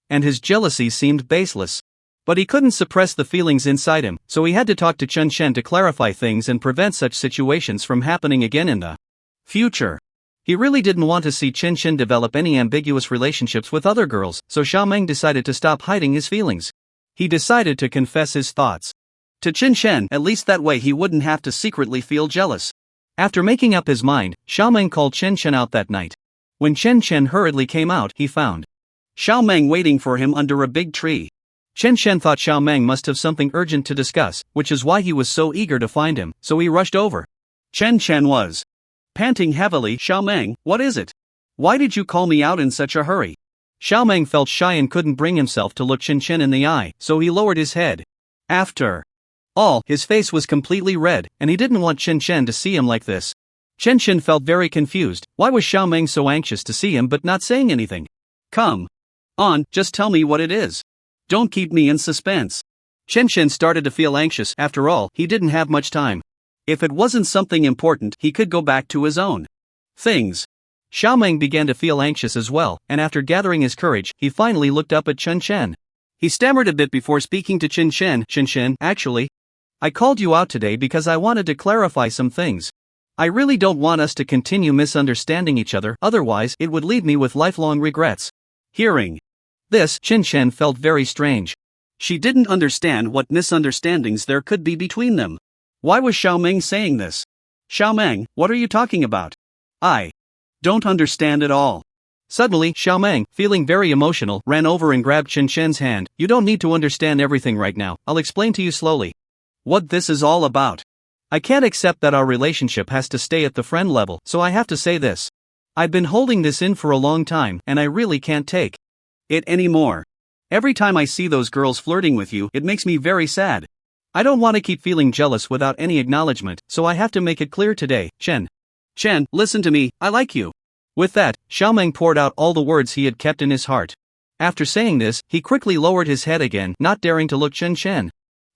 And his jealousy seemed baseless. But he couldn't suppress the feelings inside him, so he had to talk to Chen to clarify things and prevent such situations from happening again in the future. He really didn't want to see Chen develop any ambiguous relationships with other girls, so Xiao Meng decided to stop hiding his feelings. He decided to confess his thoughts to Chen, at least that way he wouldn't have to secretly feel jealous. After making up his mind, Xiao Meng called Chen out that night. When Chen hurriedly came out, he found Xiao Meng waiting for him under a big tree. Chen thought Xiao Meng must have something urgent to discuss, which is why he was so eager to find him, so he rushed over. Chen was panting heavily. Xiao Meng, what is it? Why did you call me out in such a hurry? Xiao Meng felt shy and couldn't bring himself to look Chen in the eye, so he lowered his head. After all, his face was completely red, and he didn't want Chen to see him like this. Chen felt very confused. Why was Xiao Meng so anxious to see him but not saying anything? Come on, just tell me what it is. Don't keep me in suspense. Chen started to feel anxious. After all, he didn't have much time. If it wasn't something important, he could go back to his own things. Xiao Meng began to feel anxious as well, and after gathering his courage, he finally looked up at Chen. He stammered a bit before speaking to Chen. Chen, actually, I called you out today because I wanted to clarify some things. I really don't want us to continue misunderstanding each other, otherwise it would leave me with lifelong regrets. Hearing this, Chen felt very strange. She didn't understand what misunderstandings there could be between them. Why was Xiao Meng saying this? Xiao Meng, what are you talking about? I don't understand at all. Suddenly, Xiao Meng, feeling very emotional, ran over and grabbed Chen's hand. You don't need to understand everything right now, I'll explain to you slowly what this is all about. I can't accept that our relationship has to stay at the friend level, so I have to say this. I've been holding this in for a long time, and I really can't take it anymore. Every time I see those girls flirting with you, it makes me very sad. I don't want to keep feeling jealous without any acknowledgement, so I have to make it clear today. Chen, listen to me, I like you. With that, Xiao Meng poured out all the words he had kept in his heart. After saying this, he quickly lowered his head again, not daring to look Chen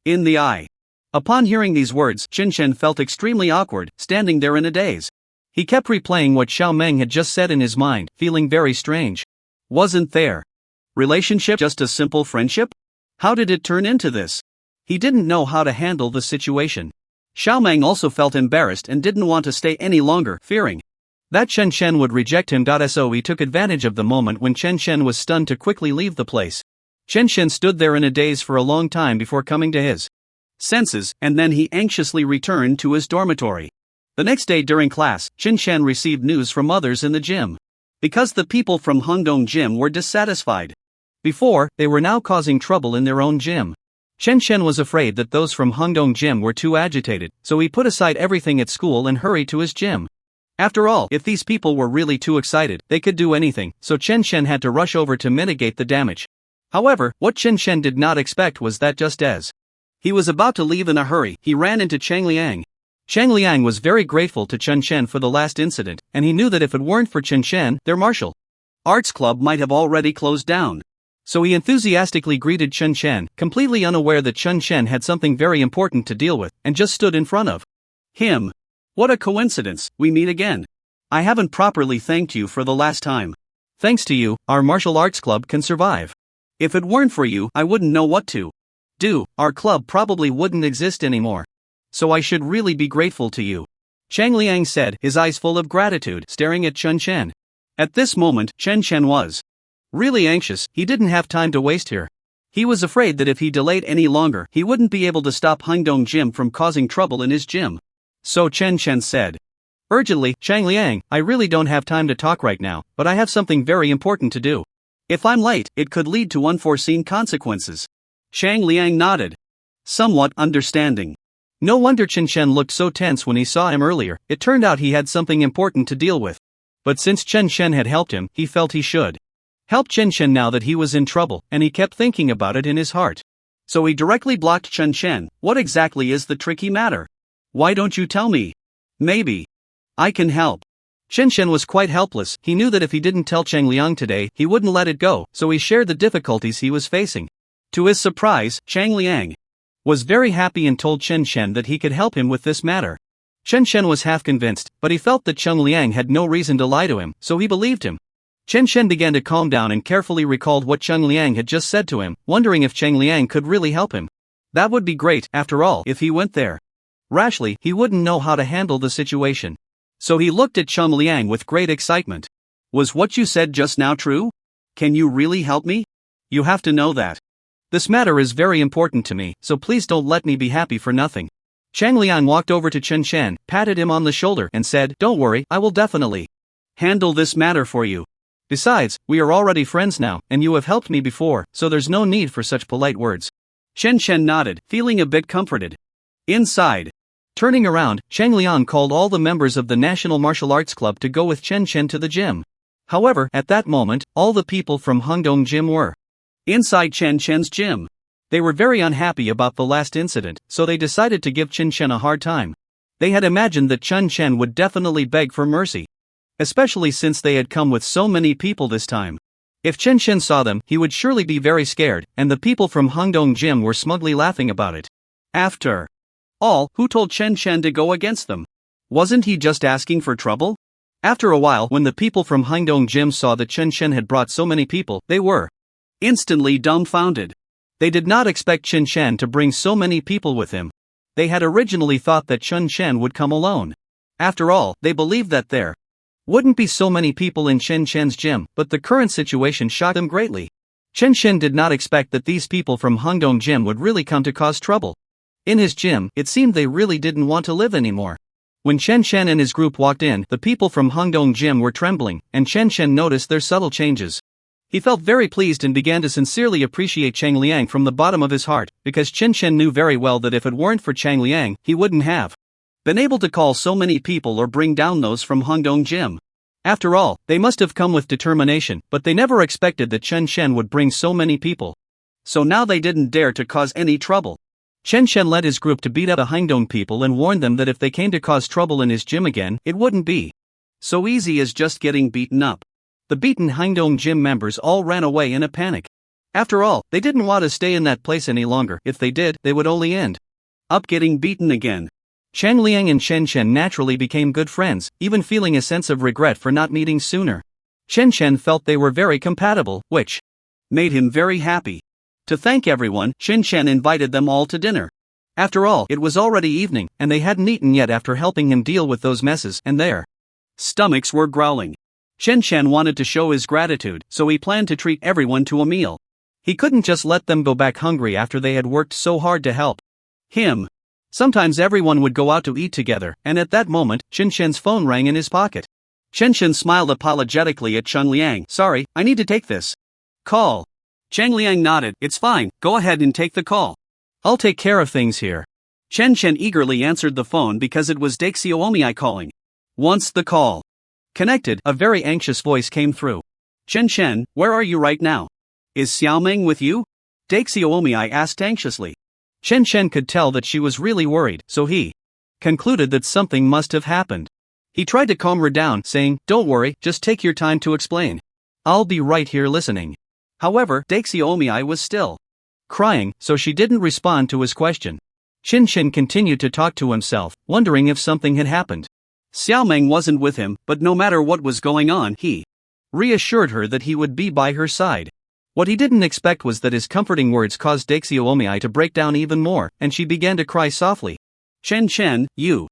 in the eye. Upon hearing these words, Chen felt extremely awkward, standing there in a daze. He kept replaying what Xiao Meng had just said in his mind, feeling very strange. Wasn't their relationship just a simple friendship? How did it turn into this? He didn't know how to handle the situation. Xiao Meng also felt embarrassed and didn't want to stay any longer, fearing that Chen would reject him. So he took advantage of the moment when Chen was stunned to quickly leave the place. Chen stood there in a daze for a long time before coming to his senses, and then he anxiously returned to his dormitory. The next day during class, Chen received news from others in the gym. Because the people from Hongdong Gym were dissatisfied before, they were now causing trouble in their own gym. Chen was afraid that those from Hongdong Gym were too agitated, so he put aside everything at school and hurried to his gym. After all, if these people were really too excited, they could do anything, so Chen Shen had to rush over to mitigate the damage. However, what Chen Shen did not expect was that just as he was about to leave in a hurry, he ran into Chang Liang. Chang Liang was very grateful to Chen Shen for the last incident, and he knew that if it weren't for Chen Shen, their martial arts club might have already closed down. So he enthusiastically greeted Chen Shen, completely unaware that Chen Shen had something very important to deal with, and just stood in front of him. What a coincidence, we meet again. I haven't properly thanked you for the last time. Thanks to you, our martial arts club can survive. If it weren't for you, I wouldn't know what to do. Our club probably wouldn't exist anymore. So I should really be grateful to you. Chang Liang said, his eyes full of gratitude, staring at Chen Shen. At this moment, Chen Shen was really anxious. He didn't have time to waste here. He was afraid that if he delayed any longer, he wouldn't be able to stop Hangdong Jim from causing trouble in his gym. So Chen Shen said urgently, Chang Liang, I really don't have time to talk right now, but I have something very important to do. If I'm late, it could lead to unforeseen consequences. Chang Liang nodded, somewhat understanding. No wonder Chen Shen looked so tense when he saw him earlier. It turned out he had something important to deal with. But since Chen Shen had helped him, he felt he should help Chen Shen now that he was in trouble, and he kept thinking about it in his heart. So he directly blocked Chen Shen. What exactly is the tricky matter? Why don't you tell me? Maybe I can help. Chen Shen was quite helpless. He knew that if he didn't tell Chang Liang today, he wouldn't let it go, so he shared the difficulties he was facing. To his surprise, Chang Liang was very happy and told Chen Shen that he could help him with this matter. Chen Shen was half convinced, but he felt that Chang Liang had no reason to lie to him, so he believed him. Chen Shen began to calm down and carefully recalled what Chang Liang had just said to him, wondering if Chang Liang could really help him. That would be great, after all, if he went there rashly, he wouldn't know how to handle the situation. So he looked at Chang Liang with great excitement. Was what you said just now true? Can you really help me? You have to know that this matter is very important to me, so please don't let me be happy for nothing. Chang Liang walked over to Chen Shen, patted him on the shoulder, and said, don't worry, I will definitely handle this matter for you. Besides, we are already friends now, and you have helped me before, so there's no need for such polite words. Chen Shen nodded, feeling a bit comforted. Inside. Turning around, Chang Liang called all the members of the National Martial Arts Club to go with Chen Shen to the gym. However, at that moment, all the people from Hangdong Gym were inside Chen Shen's gym. They were very unhappy about the last incident, so they decided to give Chen Shen a hard time. They had imagined that Chen Shen would definitely beg for mercy, especially since they had come with so many people this time. If Chen Shen saw them, he would surely be very scared, and the people from Hangdong Gym were smugly laughing about it. After all, who told Chen Shen to go against them? Wasn't he just asking for trouble? After a while, when the people from Hangdong Gym saw that Chen Shen had brought so many people, they were instantly dumbfounded. They did not expect Chen Shen to bring so many people with him. They had originally thought that Chen Shen would come alone. After all, they believed that there wouldn't be so many people in Chen Shen's gym, but the current situation shocked them greatly. Chen Shen did not expect that these people from Hangdong Gym would really come to cause trouble. In his gym, it seemed they really didn't want to live anymore. When Chen Shen and his group walked in, the people from Hangdong Gym were trembling, and Chen Shen noticed their subtle changes. He felt very pleased and began to sincerely appreciate Chang Liang from the bottom of his heart, because Chen Shen knew very well that if it weren't for Chang Liang, he wouldn't have been able to call so many people or bring down those from Hangdong Gym. After all, they must have come with determination, but they never expected that Chen Shen would bring so many people. So now they didn't dare to cause any trouble. Chen Shen led his group to beat up the Hangdong people and warned them that if they came to cause trouble in his gym again, it wouldn't be so easy as just getting beaten up. The beaten Hangdong Gym members all ran away in a panic. After all, they didn't want to stay in that place any longer. If they did, they would only end up getting beaten again. Chang Liang and Chen Shen naturally became good friends, even feeling a sense of regret for not meeting sooner. Chen Shen felt they were very compatible, which made him very happy. To thank everyone, Chen Shen invited them all to dinner. After all, it was already evening, and they hadn't eaten yet after helping him deal with those messes, and their stomachs were growling. Chen Shen wanted to show his gratitude, so he planned to treat everyone to a meal. He couldn't just let them go back hungry after they had worked so hard to help him. Sometimes everyone would go out to eat together, and at that moment, Chen Shen's phone rang in his pocket. Chen Shen smiled apologetically at Chang Liang. Sorry, I need to take this call. Chang Liang nodded. It's fine, go ahead and take the call. I'll take care of things here. Chen Shen eagerly answered the phone because it was Daxiomi calling. Once the call connected, a very anxious voice came through. Chen, where are you right now? Is Xiaoming with you? Daxiomi asked anxiously. Chen could tell that she was really worried, so he concluded that something must have happened. He tried to calm her down, saying, "Don't worry, just take your time to explain. I'll be right here listening." However, Daxiomi was still crying, so she didn't respond to his question. Chen continued to talk to himself, wondering if something had happened. Xiaoming wasn't with him, but no matter what was going on, he reassured her that he would be by her side. What he didn't expect was that his comforting words caused Daxiomi to break down even more, and she began to cry softly. Chen, you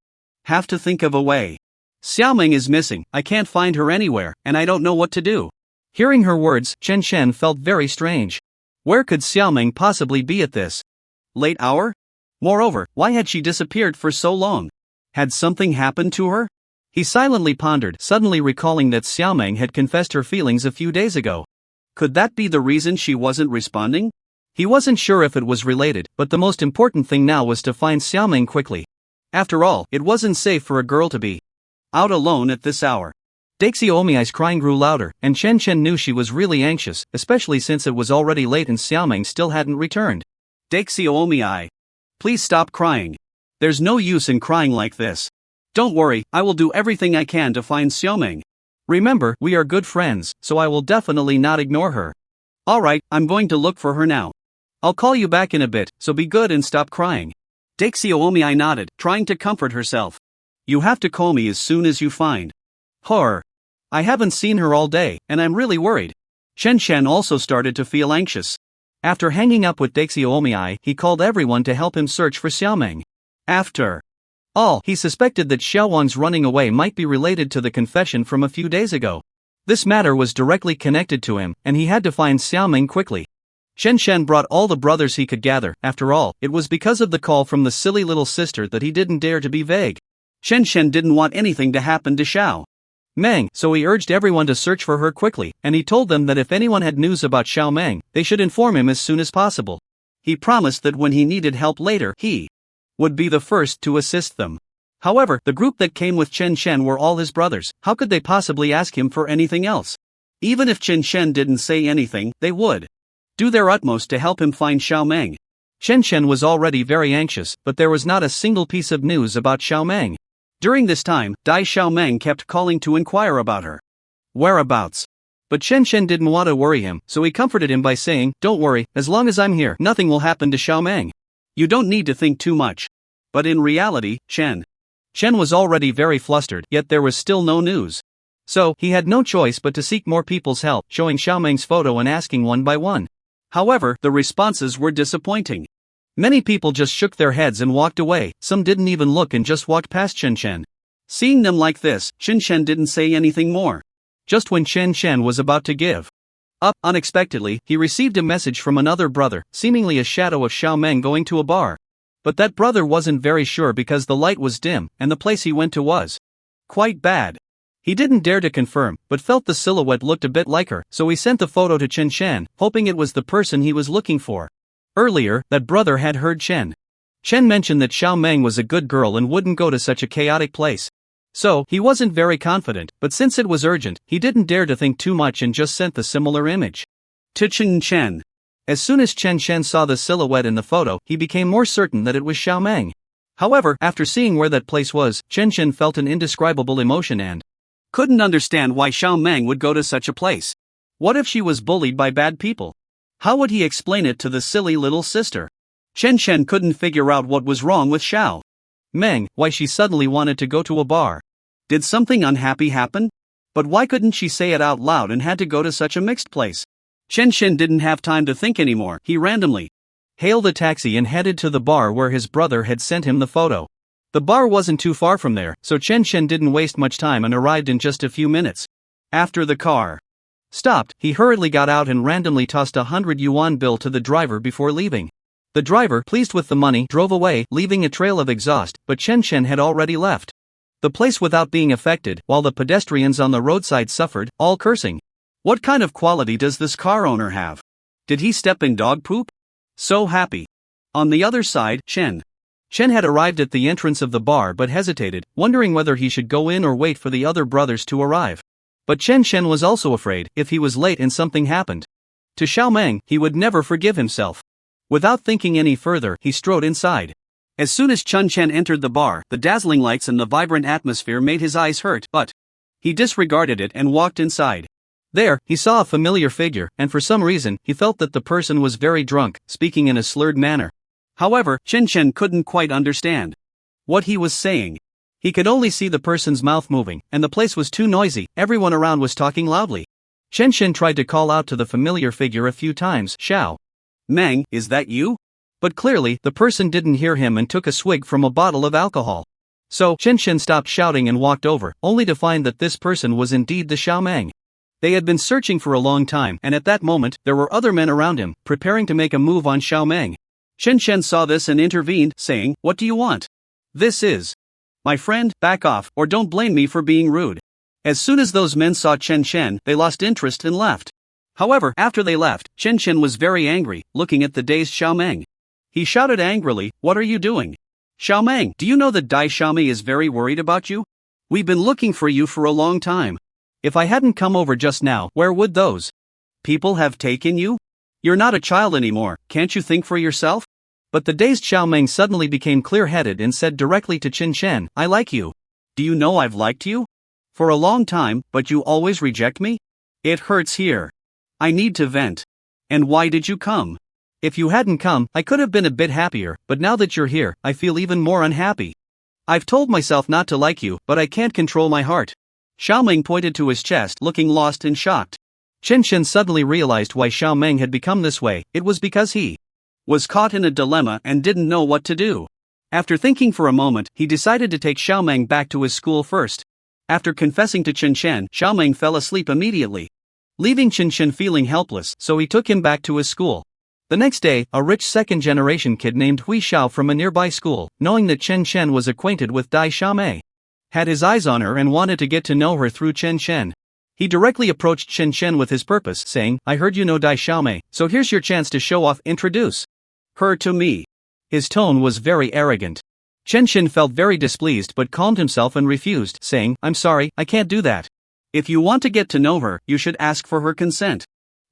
have to think of a way. Xiaoming is missing, I can't find her anywhere, and I don't know what to do. Hearing her words, Chen felt very strange. Where could Xiaoming possibly be at this late hour? Moreover, why had she disappeared for so long? Had something happened to her? He silently pondered, suddenly recalling that Xiaoming had confessed her feelings a few days ago. Could that be the reason she wasn't responding? He wasn't sure if it was related, but the most important thing now was to find Xiaoming quickly. After all, it wasn't safe for a girl to be out alone at this hour. Daxiomi's crying grew louder, and Chen knew she was really anxious, especially since it was already late and Xiaoming still hadn't returned. Daxiomi, please stop crying. There's no use in crying like this. Don't worry, I will do everything I can to find Xiaoming. Remember, we are good friends, so I will definitely not ignore her. Alright, I'm going to look for her now. I'll call you back in a bit, so be good and stop crying. Daxiomi nodded, trying to comfort herself. You have to call me as soon as you find her. I haven't seen her all day, and I'm really worried. Chen also started to feel anxious. After hanging up with Daxiomi, he called everyone to help him search for Xiaoming. After all, he suspected that Xiaowang's running away might be related to the confession from a few days ago. This matter was directly connected to him, and he had to find Xiaoming quickly. Chen brought all the brothers he could gather. After all, it was because of the call from the silly little sister that he didn't dare to be vague. Chen didn't want anything to happen to Xiaoming, so he urged everyone to search for her quickly, and he told them that if anyone had news about Xiaoming, they should inform him as soon as possible. He promised that when he needed help later, he would be the first to assist them. However, the group that came with Chen were all his brothers. How could they possibly ask him for anything else? Even if Chen didn't say anything, they would do their utmost to help him find Xiaoming. Chen was already very anxious, but there was not a single piece of news about Xiaoming. During this time, Dai Xiaoming kept calling to inquire about her whereabouts. But Chen didn't want to worry him, so he comforted him by saying, "Don't worry, as long as I'm here, nothing will happen to Xiaoming. You don't need to think too much." But in reality, Chen was already very flustered, yet there was still no news. So, he had no choice but to seek more people's help, showing Xiaoming's photo and asking one by one. However, the responses were disappointing. Many people just shook their heads and walked away, some didn't even look and just walked past Chen. Seeing them like this, Chen didn't say anything more. Just when Chen was about to give up, unexpectedly, he received a message from another brother, seemingly a shadow of Xiaoming going to a bar. But that brother wasn't very sure because the light was dim, and the place he went to was quite bad. He didn't dare to confirm, but felt the silhouette looked a bit like her, so he sent the photo to Chen, hoping it was the person he was looking for. Earlier, that brother had heard Chen mention that Xiaoming was a good girl and wouldn't go to such a chaotic place. So, he wasn't very confident, but since it was urgent, he didn't dare to think too much and just sent the similar image to Chen. As soon as Chen saw the silhouette in the photo, he became more certain that it was Xiaoming. However, after seeing where that place was, Chen felt an indescribable emotion and couldn't understand why Xiaoming would go to such a place. What if she was bullied by bad people? How would he explain it to the silly little sister? Chen couldn't figure out what was wrong with Xiaoming, why she suddenly wanted to go to a bar. Did something unhappy happen? But why couldn't she say it out loud and had to go to such a mixed place? Chen didn't have time to think anymore. He randomly hailed a taxi and headed to the bar where his brother had sent him the photo. The bar wasn't too far from there, so Chen didn't waste much time and arrived in just a few minutes. After the car stopped, he hurriedly got out and randomly tossed a 100 yuan bill to the driver before leaving. The driver, pleased with the money, drove away, leaving a trail of exhaust, but Chen had already left the place without being affected, while the pedestrians on the roadside suffered, all cursing. What kind of quality does this car owner have? Did he step in dog poop? So happy. On the other side, Chen Chen had arrived at the entrance of the bar but hesitated, wondering whether he should go in or wait for the other brothers to arrive. But Chen was also afraid, if he was late and something happened to Xiao Meng, he would never forgive himself. Without thinking any further, he strode inside. As soon as Chen entered the bar, the dazzling lights and the vibrant atmosphere made his eyes hurt, but he disregarded it and walked inside. There, he saw a familiar figure, and for some reason, he felt that the person was very drunk, speaking in a slurred manner. However, Chen couldn't quite understand what he was saying. He could only see the person's mouth moving, and the place was too noisy, everyone around was talking loudly. Chen tried to call out to the familiar figure a few times, "Xiao Meng, is that you?" But clearly, the person didn't hear him and took a swig from a bottle of alcohol. So, Chen stopped shouting and walked over, only to find that this person was indeed the Xiao Meng. They had been searching for a long time, and at that moment, there were other men around him, preparing to make a move on Xiao Meng. Chen saw this and intervened, saying, "What do you want? This is my friend, back off, or don't blame me for being rude." As soon as those men saw Chen, they lost interest and left. However, after they left, Chen was very angry, looking at the dazed Xiao Meng. He shouted angrily, "What are you doing? Xiao Meng, do you know that Dai Xiaomei is very worried about you? We've been looking for you for a long time. If I hadn't come over just now, where would those people have taken you? You're not a child anymore, can't you think for yourself?" But the dazed Xiao Meng suddenly became clear-headed and said directly to Chen, "I like you. Do you know I've liked you for a long time, but you always reject me? It hurts here. I need to vent. And why did you come? If you hadn't come, I could have been a bit happier, but now that you're here, I feel even more unhappy. I've told myself not to like you, but I can't control my heart." Xiao Meng pointed to his chest, looking lost and shocked. Chen suddenly realized why Xiao Meng had become this way. It was because he was caught in a dilemma and didn't know what to do. After thinking for a moment, he decided to take Xiao Meng back to his school first. After confessing to Chen, Xiao Meng fell asleep immediately, leaving Chen feeling helpless, so he took him back to his school. The next day, a rich second-generation kid named Hui Xiao from a nearby school, knowing that Chen was acquainted with Dai Xiaomei, had his eyes on her and wanted to get to know her through Chen. He directly approached Chen with his purpose, saying, "I heard you know Dai Xiaomei, so here's your chance to show off, introduce her to me." His tone was very arrogant. Chen felt very displeased but calmed himself and refused, saying, "I'm sorry, I can't do that. If you want to get to know her, you should ask for her consent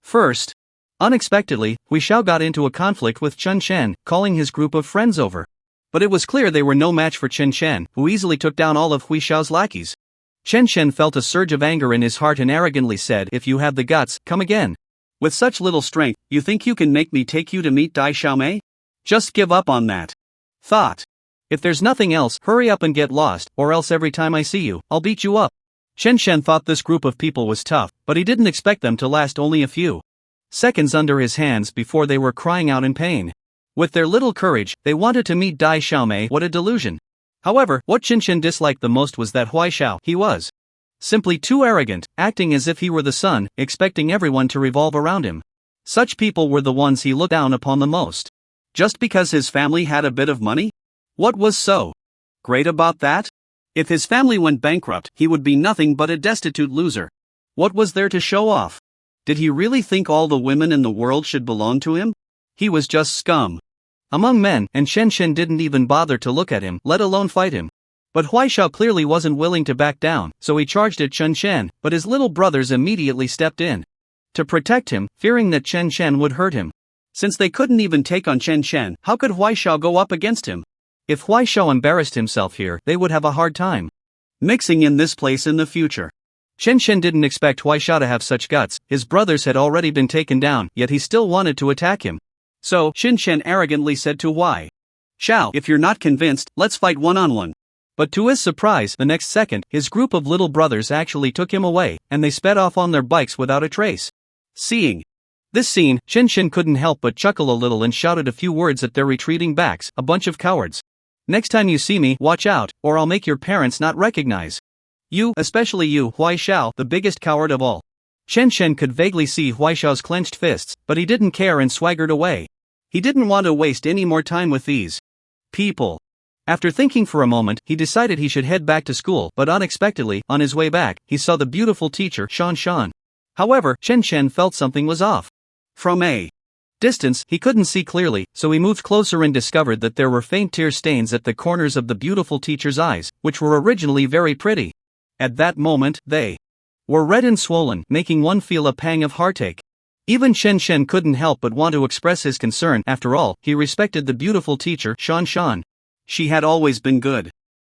first." Unexpectedly, Hui Xiao got into a conflict with Chen, calling his group of friends over. But it was clear they were no match for Chen, who easily took down all of Hui Xiao's lackeys. Chen felt a surge of anger in his heart and arrogantly said, "If you have the guts, come again. With such little strength, you think you can make me take you to meet Dai Xiaomei? Just give up on that thought. If there's nothing else, hurry up and get lost, or else every time I see you, I'll beat you up." Chen thought this group of people was tough, but he didn't expect them to last only a few seconds under his hands before they were crying out in pain. With their little courage, they wanted to meet Dai Xiaomei. What a delusion. However, what Chen disliked the most was that Hui Xiao, he was simply too arrogant, acting as if he were the sun, expecting everyone to revolve around him. Such people were the ones he looked down upon the most. Just because his family had a bit of money? What was so great about that? If his family went bankrupt, he would be nothing but a destitute loser. What was there to show off? Did he really think all the women in the world should belong to him? He was just scum among men, and Chen didn't even bother to look at him, let alone fight him. But Hui Xiao clearly wasn't willing to back down, so he charged at Chen, but his little brothers immediately stepped in to protect him, fearing that Chen would hurt him. Since they couldn't even take on Chen, how could Hui Xiao go up against him? If Hui Xiao embarrassed himself here, they would have a hard time mixing in this place in the future. Chen didn't expect Hui Xiao to have such guts. His brothers had already been taken down, yet he still wanted to attack him. So, Chen arrogantly said to Hui Xiao, "If you're not convinced, let's fight one-on-one." But to his surprise, the next second, his group of little brothers actually took him away, and they sped off on their bikes without a trace. Seeing this scene, Chen couldn't help but chuckle a little and shouted a few words at their retreating backs, "A bunch of cowards. Next time you see me, watch out, or I'll make your parents not recognize you, especially you, Hui Xiao, the biggest coward of all." Chen could vaguely see Hui Xiao's clenched fists, but he didn't care and swaggered away. He didn't want to waste any more time with these people. After thinking for a moment, he decided he should head back to school, but unexpectedly, on his way back, he saw the beautiful teacher, Shan. However, Chen felt something was off. From a distance, he couldn't see clearly, so he moved closer and discovered that there were faint tear stains at the corners of the beautiful teacher's eyes, which were originally very pretty. At that moment, they were red and swollen, making one feel a pang of heartache. Even Shen Shen couldn't help but want to express his concern. After all, he respected the beautiful teacher, Shan Shan. She had always been good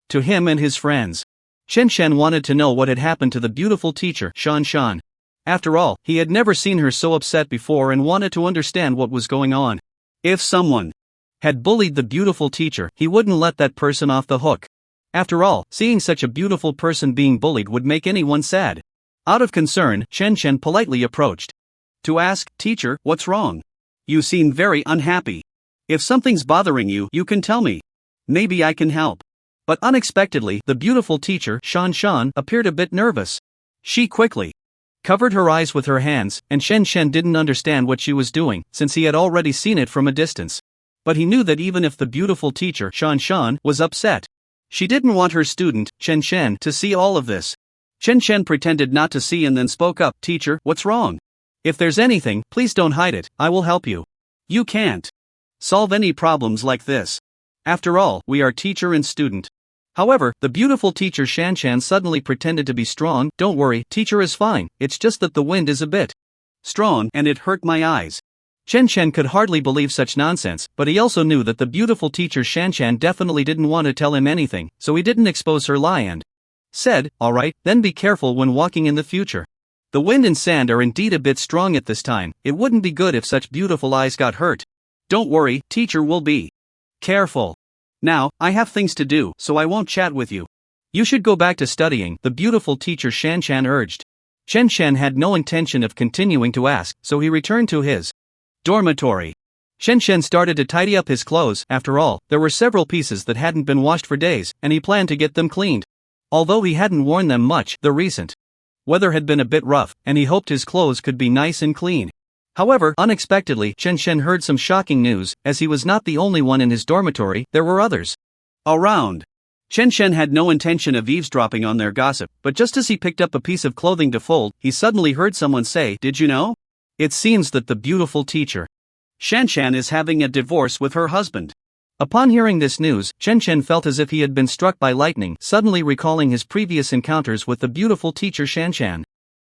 to him and his friends. Shen Shen wanted to know what had happened to the beautiful teacher, Shan Shan. After all, he had never seen her so upset before and wanted to understand what was going on. If someone had bullied the beautiful teacher, he wouldn't let that person off the hook. After all, seeing such a beautiful person being bullied would make anyone sad. Out of concern, Shen Shen politely approached to ask, "Teacher, what's wrong? You seem very unhappy. If something's bothering you, you can tell me. Maybe I can help." But unexpectedly, the beautiful teacher, Shan Shan, appeared a bit nervous. She quickly covered her eyes with her hands, and Shen Shen didn't understand what she was doing, since he had already seen it from a distance. But he knew that even if the beautiful teacher, Shan Shan, was upset, she didn't want her student, Shen Shen, to see all of this. Shen Shen pretended not to see and then spoke up, "Teacher, what's wrong? If there's anything, please don't hide it, I will help you. You can't solve any problems like this. After all, we are teacher and student." However, the beautiful teacher Shan Shan suddenly pretended to be strong. "Don't worry, teacher is fine, it's just that the wind is a bit strong and it hurt my eyes." Shen Shen could hardly believe such nonsense, but he also knew that the beautiful teacher Shan Shan definitely didn't want to tell him anything, so he didn't expose her lie and said, "Alright, then be careful when walking in the future. The wind and sand are indeed a bit strong at this time, it wouldn't be good if such beautiful eyes got hurt. Don't worry, teacher will be careful. Now, I have things to do, so I won't chat with you. You should go back to studying," the beautiful teacher Shan Shan urged. Shen Shen had no intention of continuing to ask, so he returned to his dormitory. Shen Shen started to tidy up his clothes. After all, there were several pieces that hadn't been washed for days, and he planned to get them cleaned. Although he hadn't worn them much, the recent weather had been a bit rough, and he hoped his clothes could be nice and clean. However, unexpectedly, Shen Shen heard some shocking news. As he was not the only one in his dormitory, there were others around. Shen Shen had no intention of eavesdropping on their gossip, but just as he picked up a piece of clothing to fold, he suddenly heard someone say, "Did you know? It seems that the beautiful teacher Shan Shan is having a divorce with her husband." Upon hearing this news, Shen Shen felt as if he had been struck by lightning, suddenly recalling his previous encounters with the beautiful teacher Shan Shan.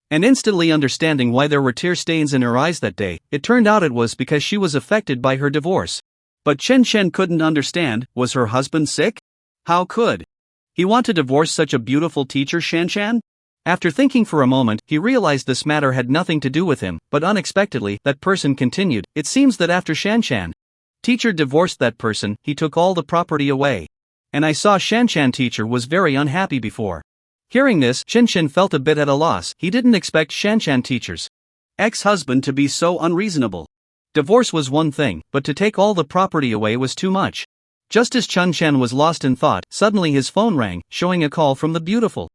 And instantly understanding why there were tear stains in her eyes that day, it turned out it was because she was affected by her divorce. But Shen Shen couldn't understand, was her husband sick? How could he want to divorce such a beautiful teacher Shan Shan? After thinking for a moment, he realized this matter had nothing to do with him, but unexpectedly, that person continued, "It seems that after Shan Shan teacher divorced that person, he took all the property away. And I saw Shan Shan teacher was very unhappy before." Hearing this, Shen Shen felt a bit at a loss. He didn't expect Shan Shan teacher's ex-husband to be so unreasonable. Divorce was one thing, but to take all the property away was too much. Just as Shan Shan was lost in thought, suddenly his phone rang, showing a call from the beautiful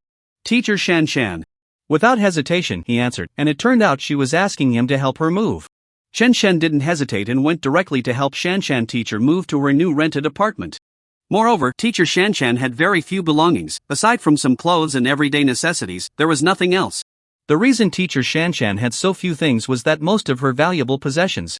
teacher Shan Shan. Without hesitation, he answered, and it turned out she was asking him to help her move. Shen Shen didn't hesitate and went directly to help Shan Shan teacher move to her new rented apartment. Moreover, teacher Shan Shan had very few belongings. Aside from some clothes and everyday necessities, there was nothing else. The reason teacher Shan Shan had so few things was that most of her valuable possessions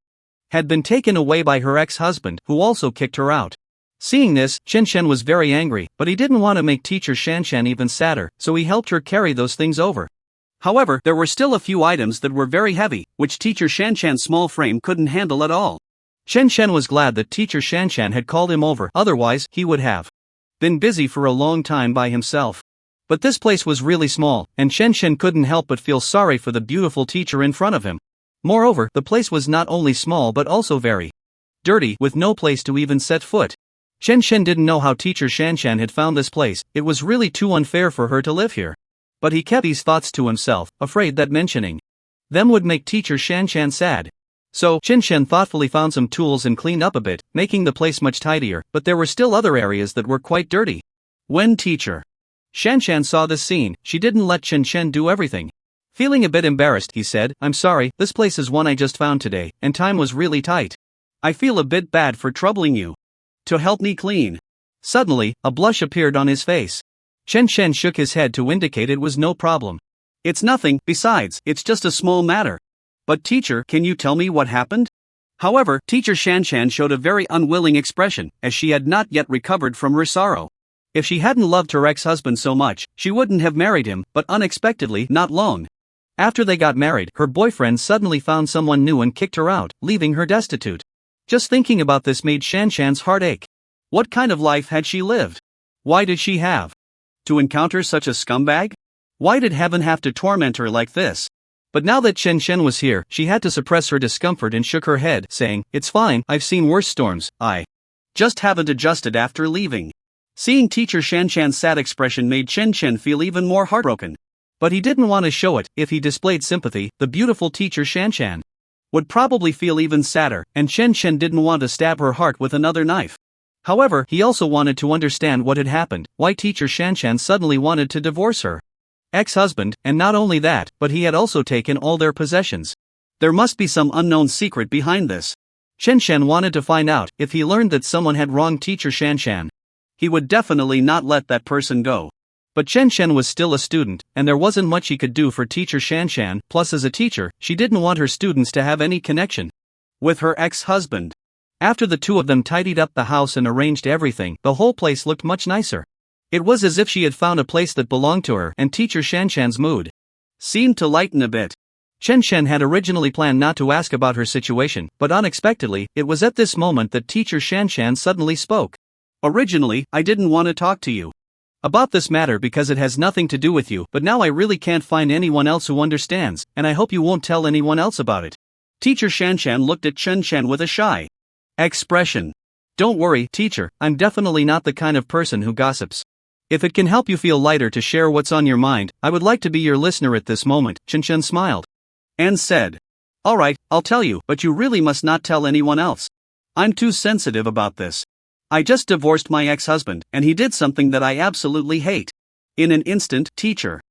had been taken away by her ex-husband, who also kicked her out. Seeing this, Shen Shen was very angry, but he didn't want to make teacher Shan Shan even sadder, so he helped her carry those things over. However, there were still a few items that were very heavy, which teacher Shan Shan's small frame couldn't handle at all. Shen Shen was glad that teacher Shan Shan had called him over, otherwise, he would have been busy for a long time by himself. But this place was really small, and Shen Shen couldn't help but feel sorry for the beautiful teacher in front of him. Moreover, the place was not only small but also very dirty, with no place to even set foot. Shen Shen didn't know how teacher Shan Shan had found this place. It was really too unfair for her to live here. But he kept these thoughts to himself, afraid that mentioning them would make teacher Shan Shan sad. So, Shen Shen thoughtfully found some tools and cleaned up a bit, making the place much tidier, but there were still other areas that were quite dirty. When teacher Shan Shan saw this scene, she didn't let Shen Shen do everything. Feeling a bit embarrassed, he said, "I'm sorry, this place is one I just found today, and time was really tight. I feel a bit bad for troubling you to help me clean." Suddenly, a blush appeared on his face. Shen Shen shook his head to indicate it was no problem. "It's nothing, besides, it's just a small matter. But teacher, can you tell me what happened?" However, teacher Shanshan showed a very unwilling expression, as she had not yet recovered from her sorrow. If she hadn't loved her ex-husband so much, she wouldn't have married him, but unexpectedly, not long after they got married, her boyfriend suddenly found someone new and kicked her out, leaving her destitute. Just thinking about this made Shanshan's heart ache. What kind of life had she lived? Why did she have to encounter such a scumbag? Why did heaven have to torment her like this? But now that Shanshan was here, she had to suppress her discomfort and shook her head, saying, "It's fine, I've seen worse storms, I just haven't adjusted after leaving." Seeing teacher Shanshan's sad expression made Shanshan feel even more heartbroken. But he didn't want to show it. If he displayed sympathy, the beautiful teacher Shanshan would probably feel even sadder, and Shanshan didn't want to stab her heart with another knife. However, he also wanted to understand what had happened, why teacher Shanshan suddenly wanted to divorce her ex-husband, and not only that, but he had also taken all their possessions. There must be some unknown secret behind this. Shanshan wanted to find out. If he learned that someone had wronged teacher Shanshan, he would definitely not let that person go. But Shanshan was still a student, and there wasn't much he could do for teacher Shanshan, plus as a teacher, she didn't want her students to have any connection with her ex-husband. After the two of them tidied up the house and arranged everything, the whole place looked much nicer. It was as if she had found a place that belonged to her, and teacher Shanshan's mood seemed to lighten a bit. Shanshan had originally planned not to ask about her situation, but unexpectedly, it was at this moment that teacher Shanshan suddenly spoke. "Originally, I didn't want to talk to you about this matter because it has nothing to do with you, but now I really can't find anyone else who understands, and I hope you won't tell anyone else about it." Teacher Shanshan looked at Shanshan with a shy expression. "Don't worry, teacher, I'm definitely not the kind of person who gossips. If it can help you feel lighter to share what's on your mind, I would like to be your listener at this moment." Shanshan smiled and said, "Alright, I'll tell you, but you really must not tell anyone else. I'm too sensitive about this. I just divorced my ex-husband, and he did something that I absolutely hate." In an instant, teacher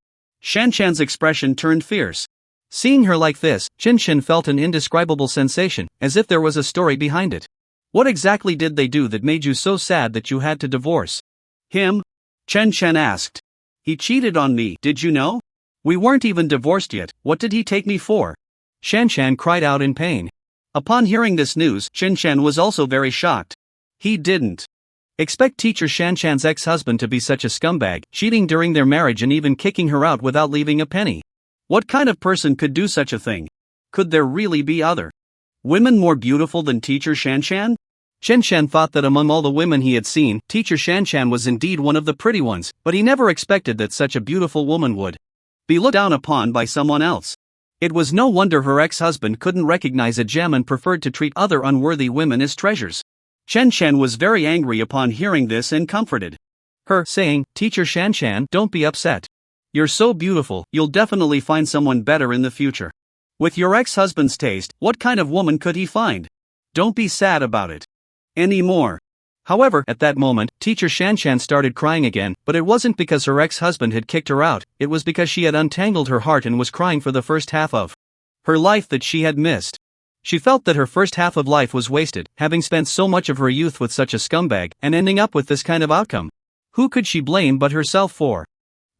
Shanshan's expression turned fierce. Seeing her like this, Shanshan felt an indescribable sensation, as if there was a story behind it. "What exactly did they do that made you so sad that you had to divorce him?" Shanshan asked. "He cheated on me, did you know? We weren't even divorced yet, what did he take me for?" Shanshan cried out in pain. Upon hearing this news, Shanshan was also very shocked. He didn't expect teacher Shanshan's ex-husband to be such a scumbag, cheating during their marriage and even kicking her out without leaving a penny. What kind of person could do such a thing? Could there really be other women more beautiful than teacher Shanshan? Shanshan thought that among all the women he had seen, teacher Shanshan was indeed one of the pretty ones, but he never expected that such a beautiful woman would be looked down upon by someone else. It was no wonder her ex-husband couldn't recognize a gem and preferred to treat other unworthy women as treasures. Shanshan was very angry upon hearing this and comforted her, saying, "Teacher Shanshan, don't be upset. You're so beautiful, you'll definitely find someone better in the future. With your ex-husband's taste, what kind of woman could he find? Don't be sad about it anymore." However, at that moment, teacher Shanshan started crying again, but it wasn't because her ex-husband had kicked her out, it was because she had untangled her heart and was crying for the first half of her life that she had missed. She felt that her first half of life was wasted, having spent so much of her youth with such a scumbag, and ending up with this kind of outcome. Who could she blame but herself for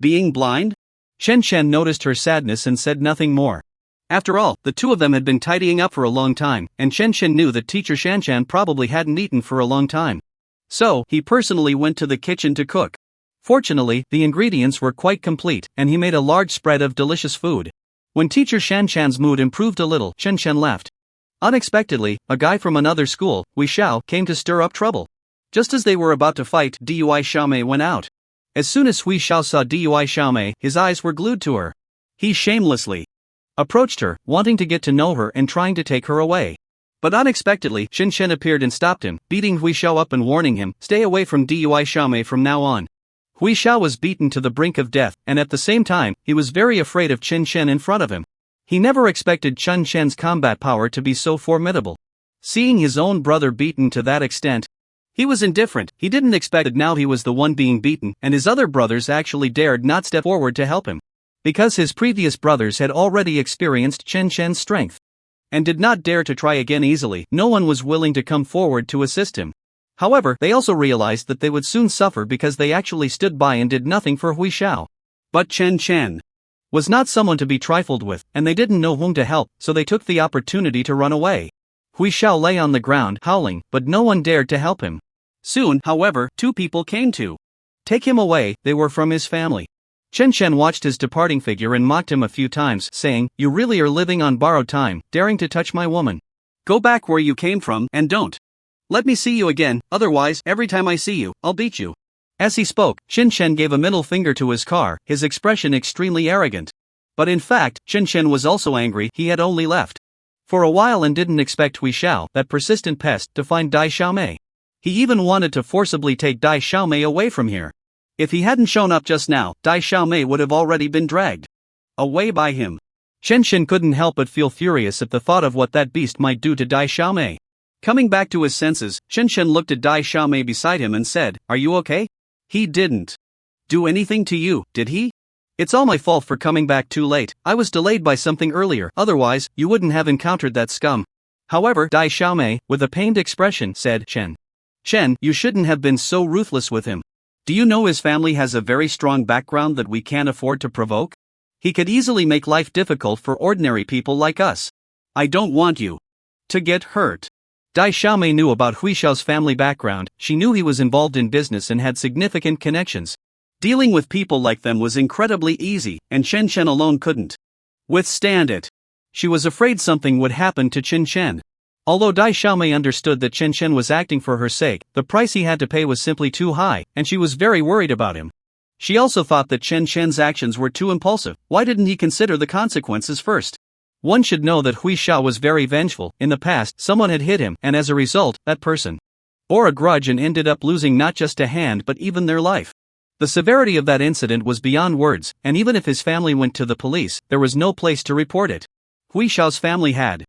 being blind? Shanshan noticed her sadness and said nothing more. After all, the two of them had been tidying up for a long time, and Shanshan knew that teacher Shanshan probably hadn't eaten for a long time. So, he personally went to the kitchen to cook. Fortunately, the ingredients were quite complete, and he made a large spread of delicious food. When teacher Shanshan's mood improved a little, Shanshan left. Unexpectedly, a guy from another school, Hui Xiao, came to stir up trouble. Just as they were about to fight, Dui Xiaomei went out. As soon as Hui Xiao saw Dui Xiaomei, his eyes were glued to her. He shamelessly approached her, wanting to get to know her and trying to take her away. But unexpectedly, Shanshan appeared and stopped him, beating Hui Xiao up and warning him, "Stay away from Dui Xiaomei from now on." Hui Xiao was beaten to the brink of death, and at the same time, he was very afraid of Chen Shen in front of him. He never expected Chen Shen's combat power to be so formidable. Seeing his own brother beaten to that extent, he was indifferent. He didn't expect that now he was the one being beaten, and his other brothers actually dared not step forward to help him. Because his previous brothers had already experienced Chen Shen's strength and did not dare to try again easily, no one was willing to come forward to assist him. However, they also realized that they would soon suffer because they actually stood by and did nothing for Hui Xiao. But Chen Shen was not someone to be trifled with, and they didn't know whom to help, so they took the opportunity to run away. Hui Xiao lay on the ground howling, but no one dared to help him. Soon, however, two people came to take him away. They were from his family. Chen Shen watched his departing figure and mocked him a few times, saying, "You really are living on borrowed time, daring to touch my woman. Go back where you came from and don't let me see you again, otherwise, every time I see you, I'll beat you." As he spoke, Chen Shen gave a middle finger to his car, his expression extremely arrogant. But in fact, Chen Shen was also angry. He had only left for a while and didn't expect Hui Xiao, that persistent pest, to find Dai Xiaomei. He even wanted to forcibly take Dai Xiaomei away from here. If he hadn't shown up just now, Dai Xiaomei would have already been dragged away by him. Chen Shen couldn't help but feel furious at the thought of what that beast might do to Dai Xiaomei. Coming back to his senses, Chen Shen looked at Dai Xiaomei beside him and said, "Are you okay? He didn't do anything to you, did he? It's all my fault for coming back too late. I was delayed by something earlier, otherwise, you wouldn't have encountered that scum." However, Dai Xiaomei, with a pained expression, said, Chen, you shouldn't have been so ruthless with him. Do you know his family has a very strong background that we can't afford to provoke? He could easily make life difficult for ordinary people like us. I don't want you to get hurt." Dai Xiaomei knew about Hui Xiao's family background. She knew he was involved in business and had significant connections. Dealing with people like them was incredibly easy, and Chen Shen alone couldn't withstand it. She was afraid something would happen to Chen Shen. Although Dai Xiaomei understood that Chen Shen was acting for her sake, the price he had to pay was simply too high, and she was very worried about him. She also thought that Chen Shen's actions were too impulsive. Why didn't he consider the consequences first? One should know that Hui Xiao was very vengeful. In the past, someone had hit him, and as a result, that person bore a grudge and ended up losing not just a hand but even their life. The severity of that incident was beyond words, and even if his family went to the police, there was no place to report it. Hui Xiao's family had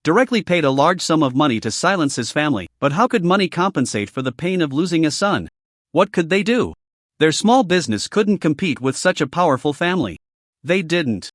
directly paid a large sum of money to silence his family, but how could money compensate for the pain of losing a son? What could they do? Their small business couldn't compete with such a powerful family. They didn't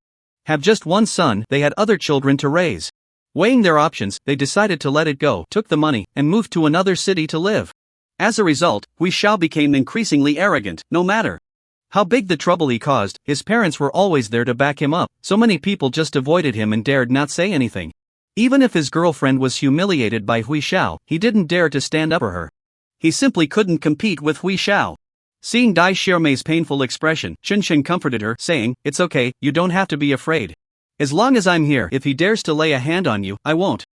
have just one son, they had other children to raise. Weighing their options, they decided to let it go, took the money, and moved to another city to live. As a result, Hui Xiao became increasingly arrogant. No matter how big the trouble he caused, his parents were always there to back him up. So many people just avoided him and dared not say anything. Even if his girlfriend was humiliated by Hui Xiao, he didn't dare to stand up for her. He simply couldn't compete with Hui Xiao. Seeing Dai Xiaomei's painful expression, Chen Shen comforted her, saying, "It's okay, you don't have to be afraid. As long as I'm here, if he dares to lay a hand on you, I won't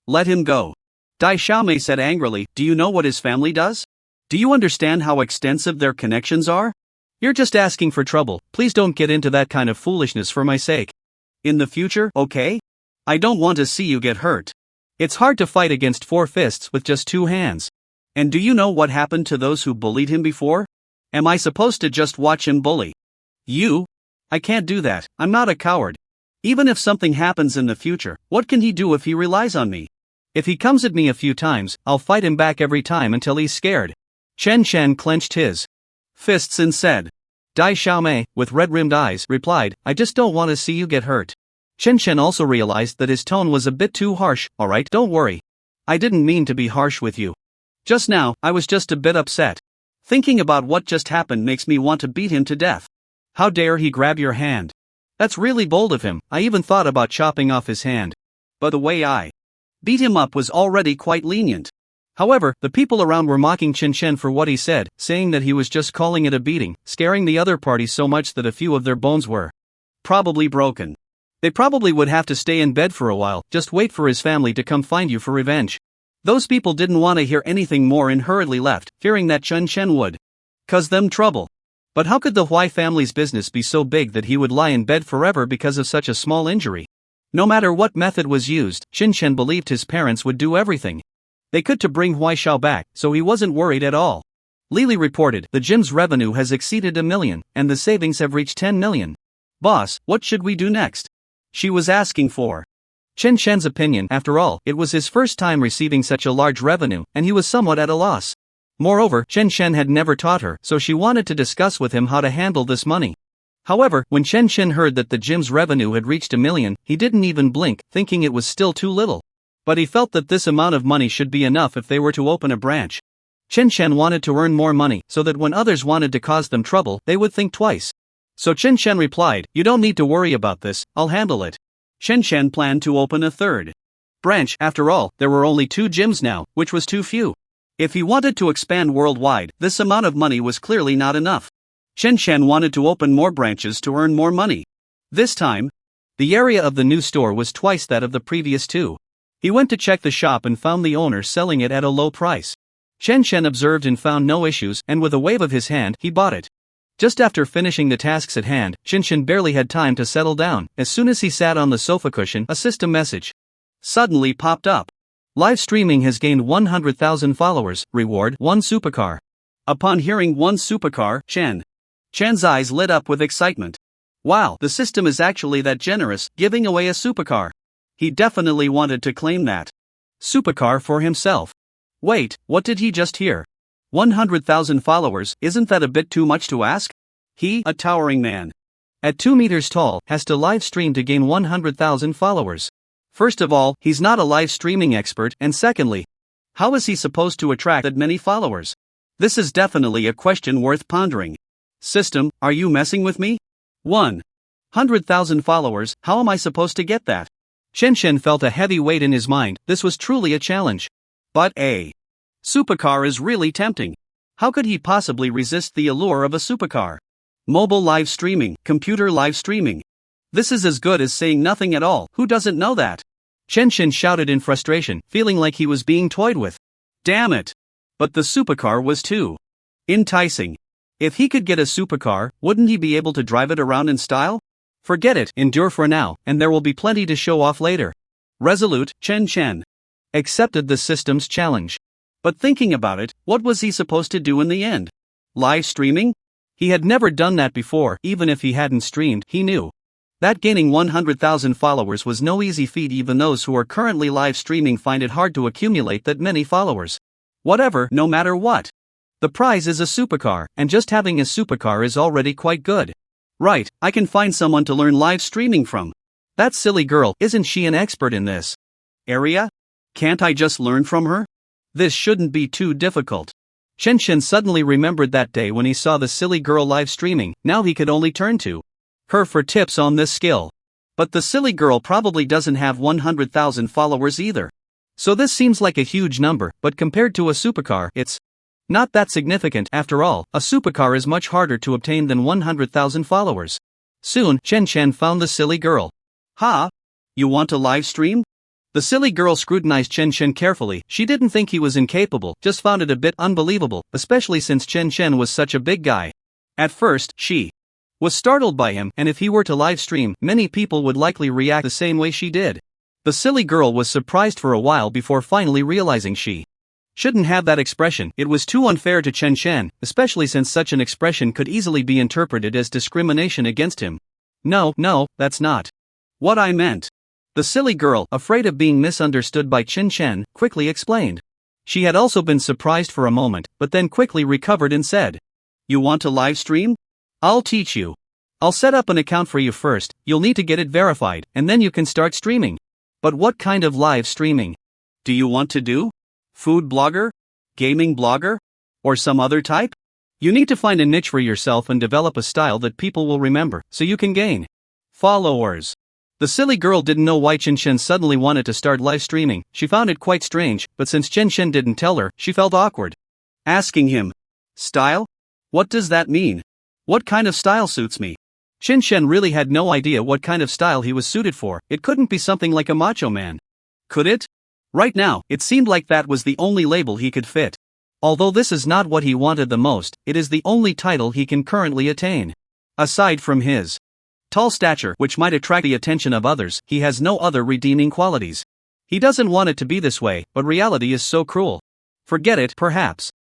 let him go." Dai Xiaomei said angrily, "Do you know what his family does? Do you understand how extensive their connections are? You're just asking for trouble. Please don't get into that kind of foolishness for my sake. In the future, okay? I don't want to see you get hurt. It's hard to fight against 4 fists with just 2 hands. And do you know what happened to those who bullied him before? Am I supposed to just watch him bully you? I can't do that. I'm not a coward. Even if something happens in the future, what can he do if he relies on me? If he comes at me a few times, I'll fight him back every time until he's scared." Chen Shen clenched his fists and said. Dai Xiaomei, with red-rimmed eyes, replied, "I just don't want to see you get hurt." Chen Shen also realized that his tone was a bit too harsh. "Alright, don't worry. I didn't mean to be harsh with you. Just now, I was just a bit upset. Thinking about what just happened makes me want to beat him to death. How dare he grab your hand? That's really bold of him. I even thought about chopping off his hand. But the way I beat him up was already quite lenient." However, the people around were mocking Chen Shen for what he said, saying that he was just calling it a beating, scaring the other party so much that a few of their bones were probably broken. They probably would have to stay in bed for a while, just wait for his family to come find you for revenge. Those people didn't want to hear anything more and hurriedly left, fearing that Chen Shen would cause them trouble. But how could the Huai family's business be so big that he would lie in bed forever because of such a small injury? No matter what method was used, Chen Shen believed his parents would do everything they could to bring Hui Xiao back, so he wasn't worried at all. Lily reported, "The gym's revenue has exceeded 1 million, and the savings have reached 10 million. Boss, what should we do next?" She was asking for Chen Shen's opinion. After all, it was his first time receiving such a large revenue, and he was somewhat at a loss. Moreover, Chen Shen had never taught her, so she wanted to discuss with him how to handle this money. However, when Chen Shen heard that the gym's revenue had reached 1 million, he didn't even blink, thinking it was still too little. But he felt that this amount of money should be enough if they were to open a branch. Chen Shen wanted to earn more money, so that when others wanted to cause them trouble, they would think twice. So Chen Shen replied, "You don't need to worry about this, I'll handle it." Chen Shen planned to open a third branch. After all, there were only 2 gyms now, which was too few. If he wanted to expand worldwide, this amount of money was clearly not enough. Chen Chen wanted to open more branches to earn more money. This time, the area of the new store was twice that of the previous 2. He went to check the shop and found the owner selling it at a low price. Chen Chen observed and found no issues, and with a wave of his hand, he bought it. Just after finishing the tasks at hand, Chen Chen barely had time to settle down. As soon as he sat on the sofa cushion, a system message suddenly popped up. Live streaming has gained 100,000 followers, reward 1 supercar. Upon hearing 1 supercar, Chen's eyes lit up with excitement. Wow, the system is actually that generous, giving away a supercar. He definitely wanted to claim that supercar for himself. Wait, what did he just hear? 100,000 followers, isn't that a bit too much to ask? He, a towering man, at 2 meters tall, has to live stream to gain 100,000 followers. First of all, he's not a live streaming expert, and secondly, how is he supposed to attract that many followers? This is definitely a question worth pondering. System, are you messing with me? 100,000 followers, how am I supposed to get that? Chen Chen felt a heavy weight in his mind. This was truly a challenge. But a supercar is really tempting. How could he possibly resist the allure of a supercar? Mobile live streaming, computer live streaming. This is as good as saying nothing at all. Who doesn't know that? Chen Chen shouted in frustration, feeling like he was being toyed with. Damn it! But the supercar was too enticing. If he could get a supercar, wouldn't he be able to drive it around in style? Forget it, endure for now, and there will be plenty to show off later. Resolute, Chen Chen accepted the system's challenge. But thinking about it, what was he supposed to do in the end? Live streaming? He had never done that before. Even if he hadn't streamed, he knew that gaining 100,000 followers was no easy feat. Even those who are currently live streaming find it hard to accumulate that many followers. Whatever, no matter what. The prize is a supercar, and just having a supercar is already quite good. Right, I can find someone to learn live streaming from. That silly girl, isn't she an expert in this area? Can't I just learn from her? This shouldn't be too difficult. Chen Chen suddenly remembered that day when he saw the silly girl live streaming. Now he could only turn to her for tips on this skill. But the silly girl probably doesn't have 100,000 followers either. So this seems like a huge number, but compared to a supercar, it's not that significant. After all, a supercar is much harder to obtain than 100,000 followers. Soon, Chen Chen found the silly girl. Ha! You want to live stream? The silly girl scrutinized Chen Chen carefully. She didn't think he was incapable, just found it a bit unbelievable, especially since Chen Chen was such a big guy. At first, she was startled by him, and if he were to live stream, many people would likely react the same way she did. The silly girl was surprised for a while before finally realizing she shouldn't have that expression. It was too unfair to Chen Chen, especially since such an expression could easily be interpreted as discrimination against him. No, that's not what I meant. The silly girl, afraid of being misunderstood by Chen Chen, quickly explained. She had also been surprised for a moment, but then quickly recovered and said, "You want to live stream? I'll teach you. I'll set up an account for you first. You'll need to get it verified, and then you can start streaming." But what kind of live streaming do you want to do? Food blogger? Gaming blogger? Or some other type? You need to find a niche for yourself and develop a style that people will remember, so you can gain followers. The silly girl didn't know why Chen Chen suddenly wanted to start live streaming. She found it quite strange, but since Chen Chen didn't tell her, she felt awkward asking him. Style? What does that mean? What kind of style suits me? Chen Chen really had no idea what kind of style he was suited for. It couldn't be something like a macho man. Could it? Right now, it seemed like that was the only label he could fit. Although this is not what he wanted the most, it is the only title he can currently attain. Aside from his tall stature, which might attract the attention of others, he has no other redeeming qualities. He doesn't want it to be this way, but reality is so cruel. Forget it, perhaps.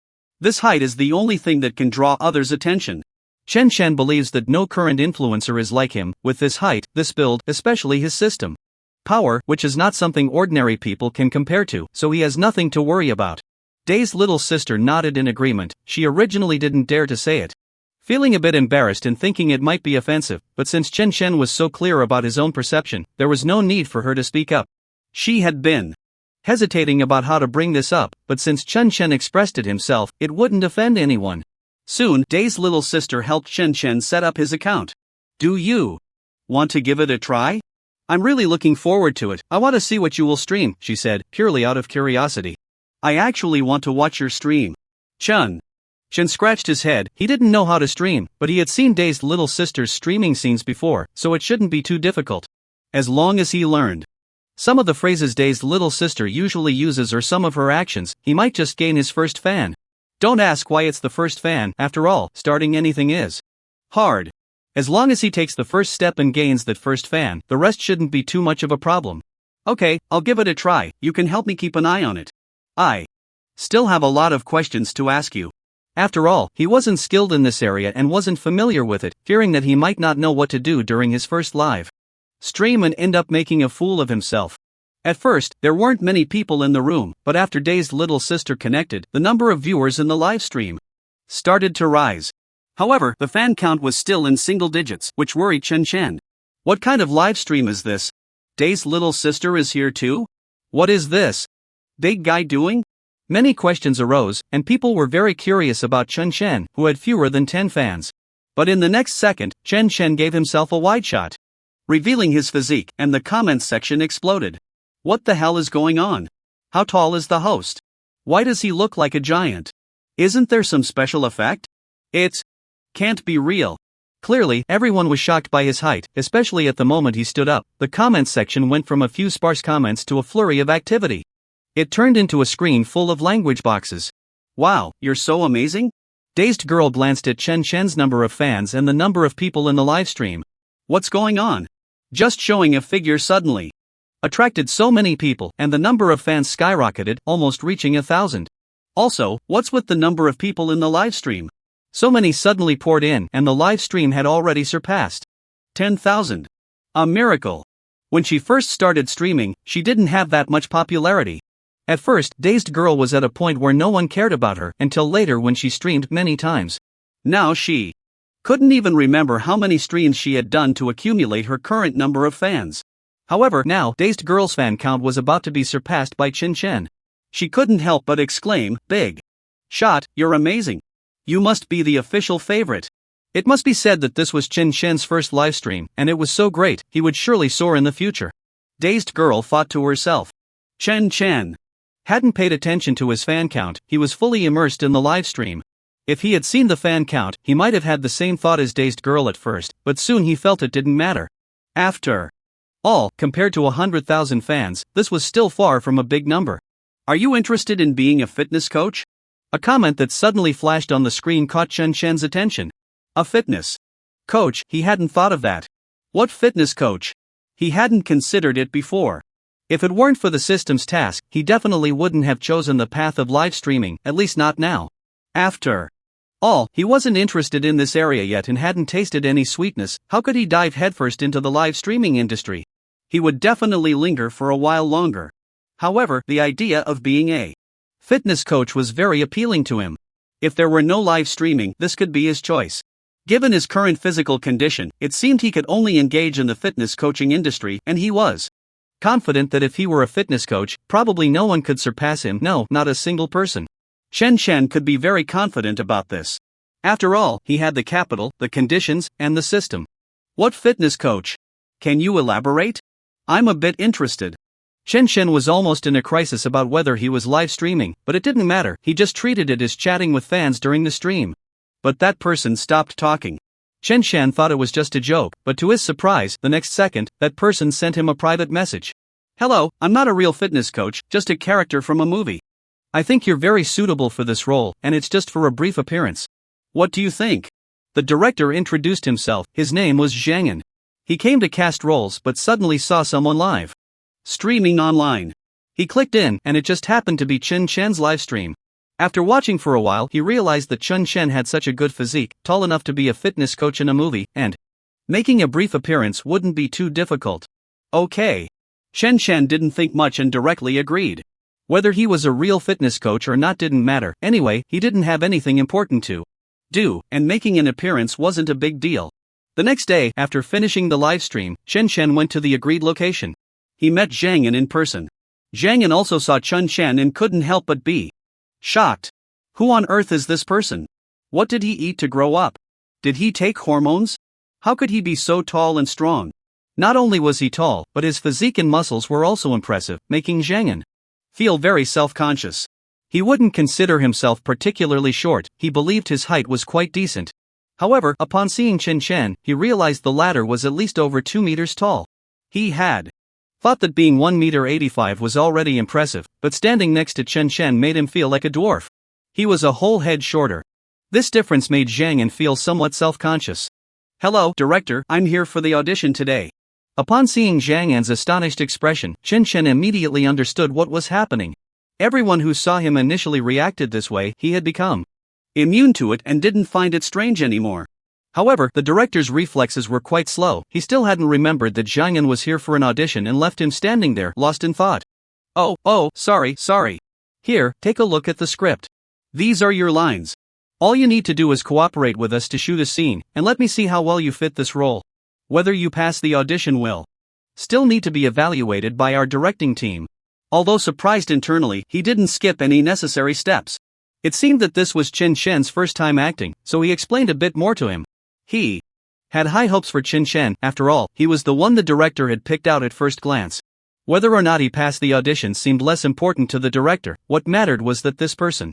This height is the only thing that can draw others' attention. Chen Chen believes that no current influencer is like him, with this height, this build, especially his system power, which is not something ordinary people can compare to, so he has nothing to worry about. Day's little sister nodded in agreement. She originally didn't dare to say it, feeling a bit embarrassed and thinking it might be offensive, but since Chen Chen was so clear about his own perception, there was no need for her to speak up. She had been hesitating about how to bring this up, but since Chen Chen expressed it himself, it wouldn't offend anyone. Soon, Day's little sister helped Chen Chen set up his account. Do you want to give it a try? I'm really looking forward to it. I want to see what you will stream, she said, purely out of curiosity. I actually want to watch your stream. Chen scratched his head. He didn't know how to stream, but he had seen Dazed Little Sister's streaming scenes before, so it shouldn't be too difficult. As long as he learned some of the phrases Dazed Little Sister usually uses or some of her actions, he might just gain his first fan. Don't ask why it's the first fan, after all, starting anything is hard. As long as he takes the first step and gains that first fan, the rest shouldn't be too much of a problem. Okay, I'll give it a try. You can help me keep an eye on it. I still have a lot of questions to ask you. After all, he wasn't skilled in this area and wasn't familiar with it, fearing that he might not know what to do during his first live stream and end up making a fool of himself. At first, there weren't many people in the room, but after Dazed Little Sister connected, the number of viewers in the live stream started to rise. However, the fan count was still in single digits, which worried Chen. What kind of live stream is this? Dazed Little Sister is here too? What is this big guy doing? Many questions arose, and people were very curious about Chen, who had fewer than 10 fans. But in the next second, Chen gave himself a wide shot, revealing his physique, and the comments section exploded. What the hell is going on? How tall is the host? Why does he look like a giant? Isn't there some special effect? It can't be real. Clearly, everyone was shocked by his height, especially at the moment he stood up. The comments section went from a few sparse comments to a flurry of activity. It turned into a screen full of language boxes. Wow, you're so amazing? Dazed Girl glanced at Chen's number of fans and the number of people in the livestream. What's going on? Just showing a figure suddenly attracted so many people, and the number of fans skyrocketed, almost reaching 1,000. Also, what's with the number of people in the livestream? So many suddenly poured in, and the livestream had already surpassed 10,000. A miracle. When she first started streaming, she didn't have that much popularity. At first, Dazed Girl was at a point where no one cared about her, until later when she streamed many times. Now she couldn't even remember how many streams she had done to accumulate her current number of fans. However, now, Dazed Girl's fan count was about to be surpassed by Chen. She couldn't help but exclaim, "Big shot, you're amazing. You must be the official favorite." It must be said that this was Chen's first livestream, and it was so great, he would surely soar in the future. Dazed Girl thought to herself. Chen hadn't paid attention to his fan count. He was fully immersed in the livestream. If he had seen the fan count, he might have had the same thought as Dazed Girl at first, but soon he felt it didn't matter. After all, compared to 100,000 fans, this was still far from a big number. Are you interested in being a fitness coach? A comment that suddenly flashed on the screen caught Chen's attention. A fitness coach, he hadn't thought of that. What fitness coach? He hadn't considered it before. If it weren't for the system's task, he definitely wouldn't have chosen the path of live streaming, at least not now. After all, he wasn't interested in this area yet and hadn't tasted any sweetness. How could he dive headfirst into the live streaming industry? He would definitely linger for a while longer. However, the idea of being a fitness coach was very appealing to him. If there were no live streaming, this could be his choice. Given his current physical condition, it seemed he could only engage in the fitness coaching industry, and he was confident that if he were a fitness coach, probably no one could surpass him. No, not a single person. Chen could be very confident about this. After all, he had the capital, the conditions, and the system. What fitness coach? Can you elaborate? I'm a bit interested. Chen was almost in a crisis about whether he was live streaming, but it didn't matter, he just treated it as chatting with fans during the stream. But that person stopped talking. Chen thought it was just a joke, but to his surprise, the next second, that person sent him a private message. "Hello, I'm not a real fitness coach, just a character from a movie. I think you're very suitable for this role, and it's just for a brief appearance. What do you think?" The director introduced himself. His name was Zhangyan. He came to cast roles but suddenly saw someone live streaming online. He clicked in, and it just happened to be Chen's live stream. After watching for a while, he realized that Chen had such a good physique, tall enough to be a fitness coach in a movie, and making a brief appearance wouldn't be too difficult. Okay. Chen didn't think much and directly agreed. Whether he was a real fitness coach or not didn't matter. Anyway, he didn't have anything important to do, and making an appearance wasn't a big deal. The next day, after finishing the live stream, Chen went to the agreed location. He met Zhangyan in person. Zhangyan also saw Chen and couldn't help but be shocked. Who on earth is this person? What did he eat to grow up? Did he take hormones? How could he be so tall and strong? Not only was he tall, but his physique and muscles were also impressive, making Zhang feel very self-conscious. He wouldn't consider himself particularly short, he believed his height was quite decent. However, upon seeing Chen Chen, he realized the latter was at least over 2 meters tall. He had thought that being 1.85 meters was already impressive, but standing next to Chen Chen made him feel like a dwarf. He was a whole head shorter. This difference made Zhang feel somewhat self-conscious. "Hello, director, I'm here for the audition today." Upon seeing Zhang astonished expression, Chen Chen immediately understood what was happening. Everyone who saw him initially reacted this way, he had become immune to it and didn't find it strange anymore. However, the director's reflexes were quite slow, he still hadn't remembered that Zhang was here for an audition and left him standing there, lost in thought. Oh, sorry. Here, take a look at the script. These are your lines. All you need to do is cooperate with us to shoot a scene, and let me see how well you fit this role. Whether you pass the audition will still need to be evaluated by our directing team. Although surprised internally, he didn't skip any necessary steps. It seemed that this was Chen Chen's first time acting, so he explained a bit more to him. He had high hopes for Chen Chen, after all, he was the one the director had picked out at first glance. Whether or not he passed the audition seemed less important to the director, what mattered was that this person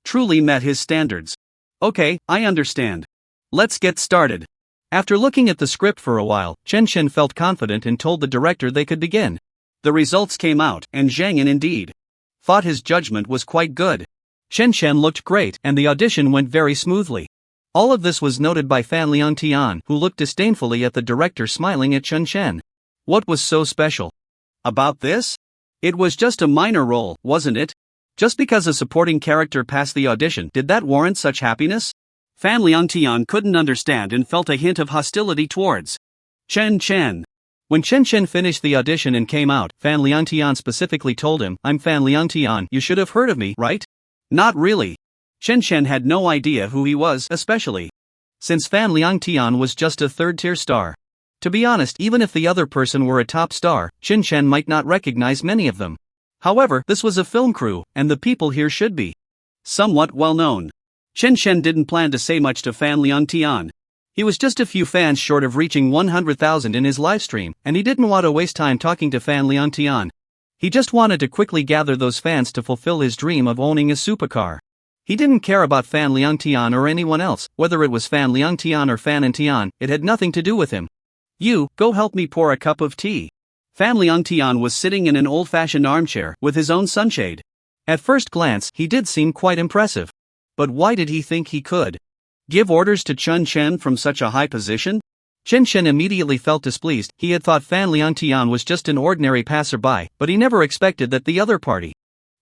truly met his standards. Okay, I understand. Let's get started. After looking at the script for a while, Chen Chen felt confident and told the director they could begin. The results came out, and Zhang indeed thought his judgment was quite good. Chen Chen looked great, and the audition went very smoothly. All of this was noted by Fan Liangtian, who looked disdainfully at the director smiling at Chen Chen. What was so special about this? It was just a minor role, wasn't it? Just because a supporting character passed the audition, did that warrant such happiness? Fan Liangtian couldn't understand and felt a hint of hostility towards Chen Chen. When Chen Chen finished the audition and came out, Fan Liangtian specifically told him, "I'm Fan Liangtian, you should have heard of me, right?" Not really. Chen Chen had no idea who he was, especially since Fan Liangtian was just a third-tier star. To be honest, even if the other person were a top star, Chen Chen might not recognize many of them. However, this was a film crew, and the people here should be somewhat well-known. Chen Chen didn't plan to say much to Fan Liangtian. He was just a few fans short of reaching 100,000 in his livestream, and he didn't want to waste time talking to Fan Liangtian. He just wanted to quickly gather those fans to fulfill his dream of owning a supercar. He didn't care about Fan Liangtian or anyone else, whether it was Fan Liangtian or Fan Antian, it had nothing to do with him. "You, go help me pour a cup of tea." Fan Liangtian was sitting in an old-fashioned armchair with his own sunshade. At first glance, he did seem quite impressive. But why did he think he could give orders to Chen Chen from such a high position? Chen Chen immediately felt displeased. He had thought Fan Liangtian was just an ordinary passerby, but he never expected that the other party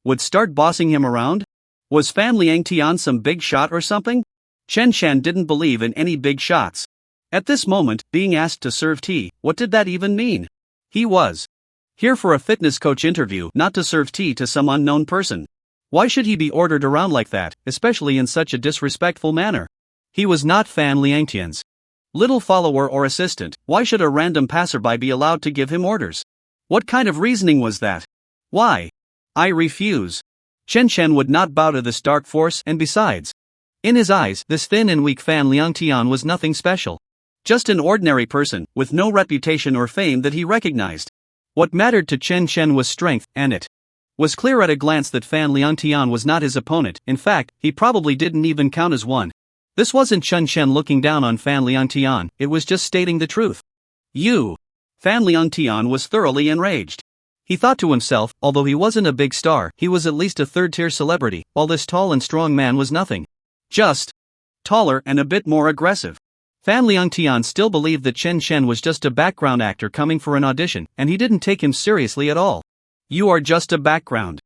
would start bossing him around. Was Fan Liangtian some big shot or something? Chen Chen didn't believe in any big shots. At this moment, being asked to serve tea, what did that even mean? He was here for a fitness coach interview, not to serve tea to some unknown person. Why should he be ordered around like that, especially in such a disrespectful manner? He was not Fan Liangtian's little follower or assistant. Why should a random passerby be allowed to give him orders? What kind of reasoning was that? Why? I refuse. Chen Chen would not bow to this dark force, and besides, in his eyes, this thin and weak Fan Liangtian was nothing special. Just an ordinary person, with no reputation or fame that he recognized. What mattered to Chen Chen was strength, and it was clear at a glance that Fan Liangtian was not his opponent. In fact, he probably didn't even count as one. This wasn't Chen Chen looking down on Fan Liangtian, it was just stating the truth. You. Fan Liangtian was thoroughly enraged. He thought to himself, although he wasn't a big star, he was at least a third-tier celebrity, while this tall and strong man was nothing. Just taller and a bit more aggressive. Fan Liangtian still believed that Chen Chen was just a background actor coming for an audition, and he didn't take him seriously at all. You are just a background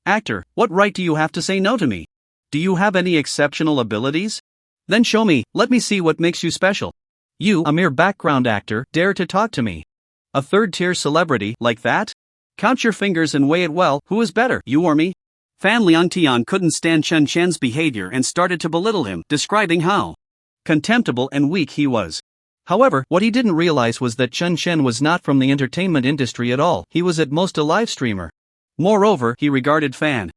actor, what right do you have to say no to me? Do you have any exceptional abilities? Then show me, let me see what makes you special. You, a mere background actor, dare to talk to me? A third-tier celebrity, like that? Count your fingers and weigh it well, who is better, you or me? Fan Liangtian couldn't stand Chen Chen's behavior and started to belittle him, describing how contemptible and weak he was. However, what he didn't realize was that Chen Chen was not from the entertainment industry at all, he was at most a live streamer. Moreover, he regarded Fan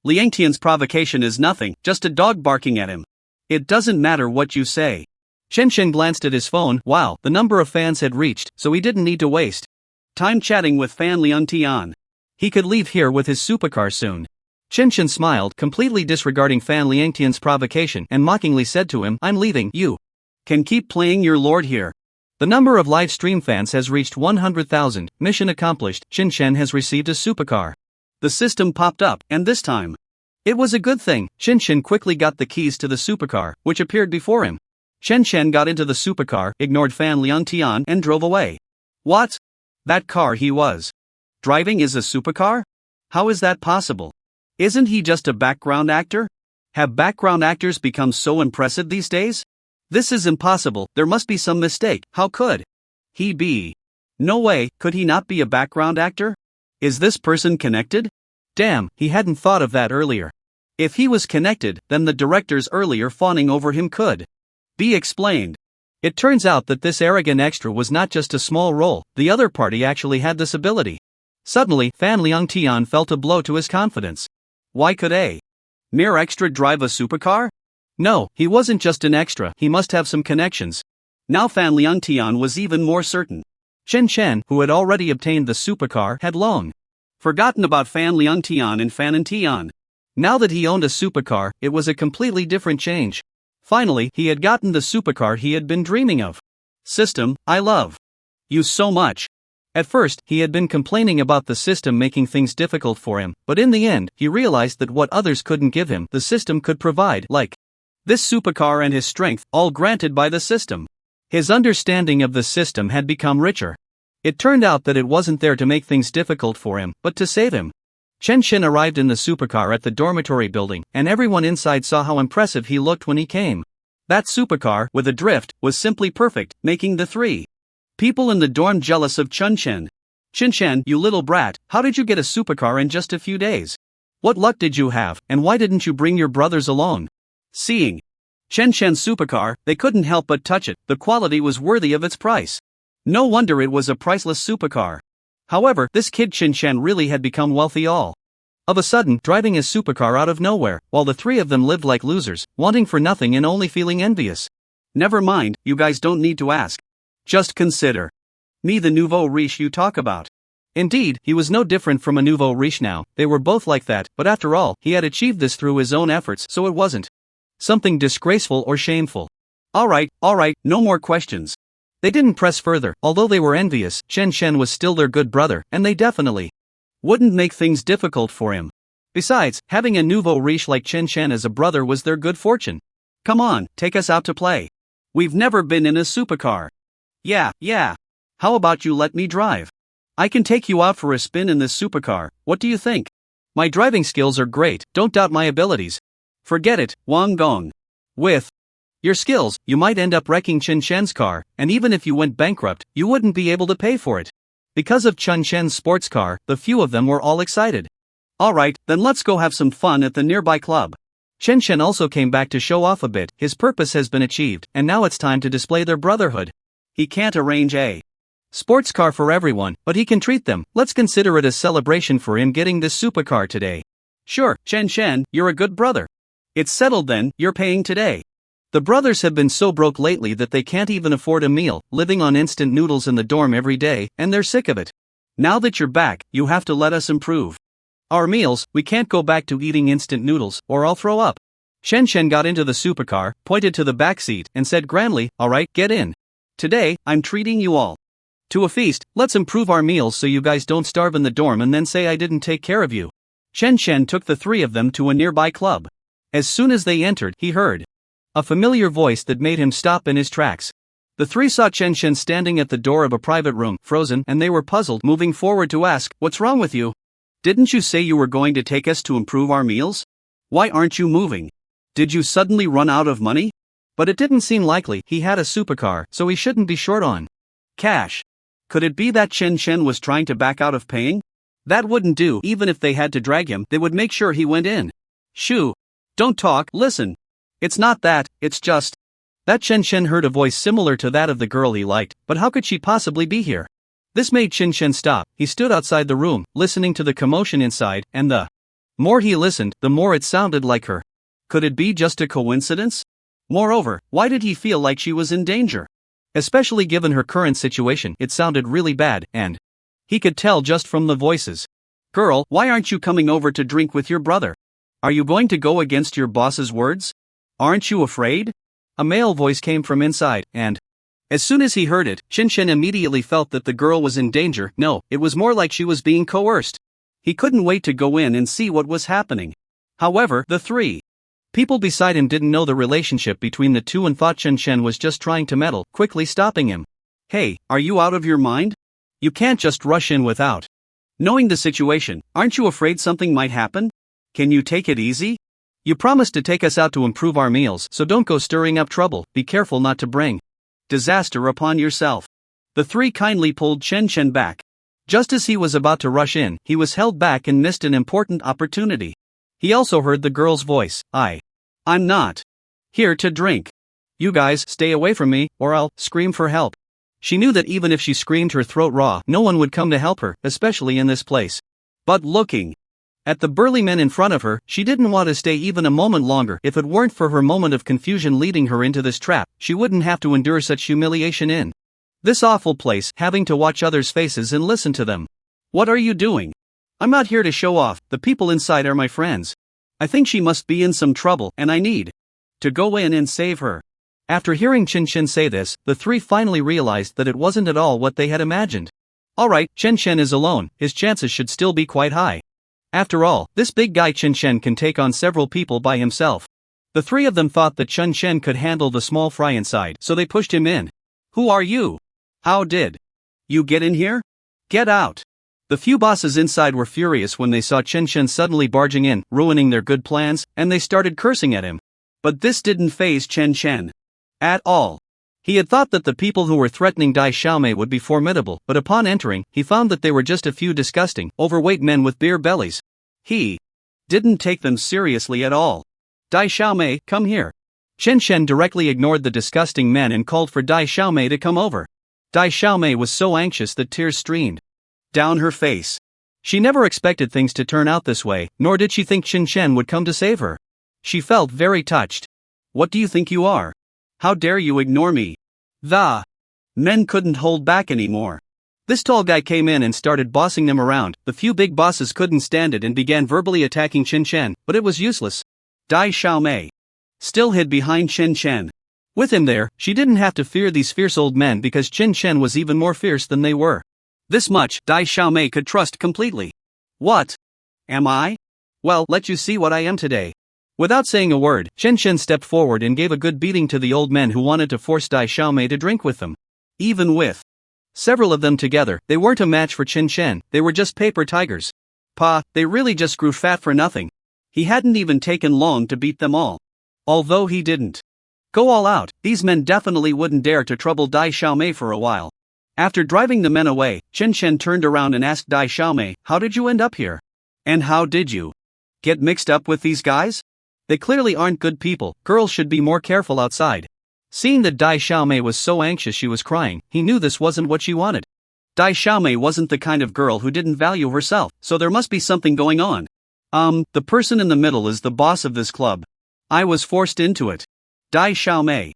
Liangtian's provocation as nothing, just a dog barking at him. It doesn't matter what you say. Chen Chen glanced at his phone. Wow, the number of fans had reached, so he didn't need to waste time chatting with Fan Liangtian. He could leave here with his supercar soon. Chen Chen smiled, completely disregarding Fan Liangtian's provocation, and mockingly said to him, I'm leaving, you can keep playing your lord here. The number of live stream fans has reached 100,000, mission accomplished, Chen Chen has received a supercar. The system popped up, and this time it was a good thing. Chen Chen quickly got the keys to the supercar, which appeared before him. Chen Chen got into the supercar, ignored Fan Liangtian, and drove away. What? That car he was driving is a supercar? How is that possible? Isn't he just a background actor? Have background actors become so impressive these days? This is impossible, there must be some mistake. How could he be? No way, could he not be a background actor? Is this person connected? Damn, he hadn't thought of that earlier. If he was connected, then the directors earlier fawning over him could be explained. It turns out that this arrogant extra was not just a small role, the other party actually had this ability. Suddenly, Fan Liangtian felt a blow to his confidence. Why could a mere extra drive a supercar? No, he wasn't just an extra, he must have some connections. Now Fan Liangtian was even more certain. Chen Chen, who had already obtained the supercar, had long forgotten about Fan Liangtian and Fan Tian. Now that he owned a supercar, it was a completely different change. Finally, he had gotten the supercar he had been dreaming of. System, I love you so much. At first, he had been complaining about the system making things difficult for him, but in the end, he realized that what others couldn't give him, the system could provide, like this supercar and his strength, all granted by the system. His understanding of the system had become richer. It turned out that it wasn't there to make things difficult for him, but to save him. Chen Chen arrived in the supercar at the dormitory building, and everyone inside saw how impressive he looked when he came. That supercar, with a drift, was simply perfect, making the three people in the dorm jealous of Chen Chen. Chen Chen, you little brat, how did you get a supercar in just a few days? What luck did you have, and why didn't you bring your brothers along? Seeing Chen Chen's supercar, they couldn't help but touch it, the quality was worthy of its price. No wonder it was a priceless supercar. However, this kid Chen Chen really had become wealthy all of a sudden, driving his supercar out of nowhere, while the three of them lived like losers, wanting for nothing and only feeling envious. Never mind, you guys don't need to ask. Just consider me the nouveau riche you talk about. Indeed, he was no different from a nouveau riche now, they were both like that, but after all, he had achieved this through his own efforts, so it wasn't something disgraceful or shameful. Alright, no more questions. They didn't press further, although they were envious, Chen Chen was still their good brother, and they definitely wouldn't make things difficult for him. Besides, having a nouveau riche like Chen Chen as a brother was their good fortune. Come on, take us out to play. We've never been in a supercar. Yeah. How about you let me drive? I can take you out for a spin in this supercar, what do you think? My driving skills are great, don't doubt my abilities. Forget it, Wang Gong. With your skills, you might end up wrecking Chen Chen's car, and even if you went bankrupt, you wouldn't be able to pay for it. Because of Chen Chen's sports car, the few of them were all excited. Alright, then let's go have some fun at the nearby club. Chen Chen also came back to show off a bit, his purpose has been achieved, and now it's time to display their brotherhood. He can't arrange a sports car for everyone, but he can treat them, let's consider it a celebration for him getting this supercar today. Sure, Chen Chen, you're a good brother. It's settled then, you're paying today. The brothers have been so broke lately that they can't even afford a meal, living on instant noodles in the dorm every day, and they're sick of it. Now that you're back, you have to let us improve our meals, we can't go back to eating instant noodles, or I'll throw up. Chen Chen got into the supercar, pointed to the back seat, and said grandly, alright, get in. Today, I'm treating you all to a feast, let's improve our meals so you guys don't starve in the dorm and then say I didn't take care of you. Chen Chen took the three of them to a nearby club. As soon as they entered, he heard a familiar voice that made him stop in his tracks. The three saw Chen Chen standing at the door of a private room, frozen, and they were puzzled, moving forward to ask, what's wrong with you? Didn't you say you were going to take us to improve our meals? Why aren't you moving? Did you suddenly run out of money? But it didn't seem likely, he had a supercar, so he shouldn't be short on cash. Could it be that Chen Chen was trying to back out of paying? That wouldn't do, even if they had to drag him, they would make sure he went in. Shoo! Don't talk, listen. It's not that, it's just that Chen Chen heard a voice similar to that of the girl he liked, but how could she possibly be here? This made Chen Chen stop, he stood outside the room, listening to the commotion inside, and the more he listened, the more it sounded like her. Could it be just a coincidence? Moreover, why did he feel like she was in danger? Especially given her current situation, it sounded really bad, and he could tell just from the voices. Girl, why aren't you coming over to drink with your brother? Are you going to go against your boss's words? Aren't you afraid? A male voice came from inside, and as soon as he heard it, Chen immediately felt that the girl was in danger. No, it was more like she was being coerced. He couldn't wait to go in and see what was happening. However, the three people beside him didn't know the relationship between the two and thought Chen was just trying to meddle, quickly stopping him. Hey, are you out of your mind? You can't just rush in without knowing the situation. Aren't you afraid something might happen? Can you take it easy? You promised to take us out to improve our meals, so don't go stirring up trouble. Be careful not to bring disaster upon yourself. The three kindly pulled Chen back. Just as he was about to rush in, he was held back and missed an important opportunity. He also heard the girl's voice. I'm not here to drink. You guys stay away from me, or I'll scream for help. She knew that even if she screamed her throat raw, no one would come to help her, especially in this place. But looking at the burly men in front of her, she didn't want to stay even a moment longer. If it weren't for her moment of confusion leading her into this trap, she wouldn't have to endure such humiliation in this awful place, having to watch others' faces and listen to them. What are you doing? I'm not here to show off, the people inside are my friends. I think she must be in some trouble, and I need to go in and save her. After hearing Chen say this, the three finally realized that it wasn't at all what they had imagined. Alright, Chen is alone, his chances should still be quite high. After all, this big guy Chen can take on several people by himself. The three of them thought that Chen could handle the small fry inside, so they pushed him in. Who are you? How did you get in here? Get out. The few bosses inside were furious when they saw Chen suddenly barging in, ruining their good plans, and they started cursing at him. But this didn't faze Chen at all. He had thought that the people who were threatening Dai Xiaomei would be formidable, but upon entering, he found that they were just a few disgusting, overweight men with beer bellies. He didn't take them seriously at all. Dai Xiaomei, come here. Chen directly ignored the disgusting men and called for Dai Xiaomei to come over. Dai Xiaomei was so anxious that tears streamed down her face. She never expected things to turn out this way, nor did she think Chen would come to save her. She felt very touched. What do you think you are? How dare you ignore me? The men couldn't hold back anymore. This tall guy came in and started bossing them around. The few big bosses couldn't stand it and began verbally attacking Chen, but it was useless. Dai Xiaomei still hid behind Chen. With him there, she didn't have to fear these fierce old men because Chen was even more fierce than they were. This much Dai Xiaomei could trust completely. What am I? Well, let you see what I am today. Without saying a word, Chen stepped forward and gave a good beating to the old men who wanted to force Dai Xiaomei to drink with them. Even with several of them together, they weren't a match for Chen, they were just paper tigers. They really just grew fat for nothing. He hadn't even taken long to beat them all. Although he didn't go all out, these men definitely wouldn't dare to trouble Dai Xiaomei for a while. After driving the men away, Chen turned around and asked Dai Xiaomei, how did you end up here? And how did you get mixed up with these guys? They clearly aren't good people, girls should be more careful outside. Seeing that Dai Xiaomei was so anxious she was crying, he knew this wasn't what she wanted. Dai Xiaomei wasn't the kind of girl who didn't value herself, so there must be something going on. The person in the middle is the boss of this club. I was forced into it. Dai Xiaomei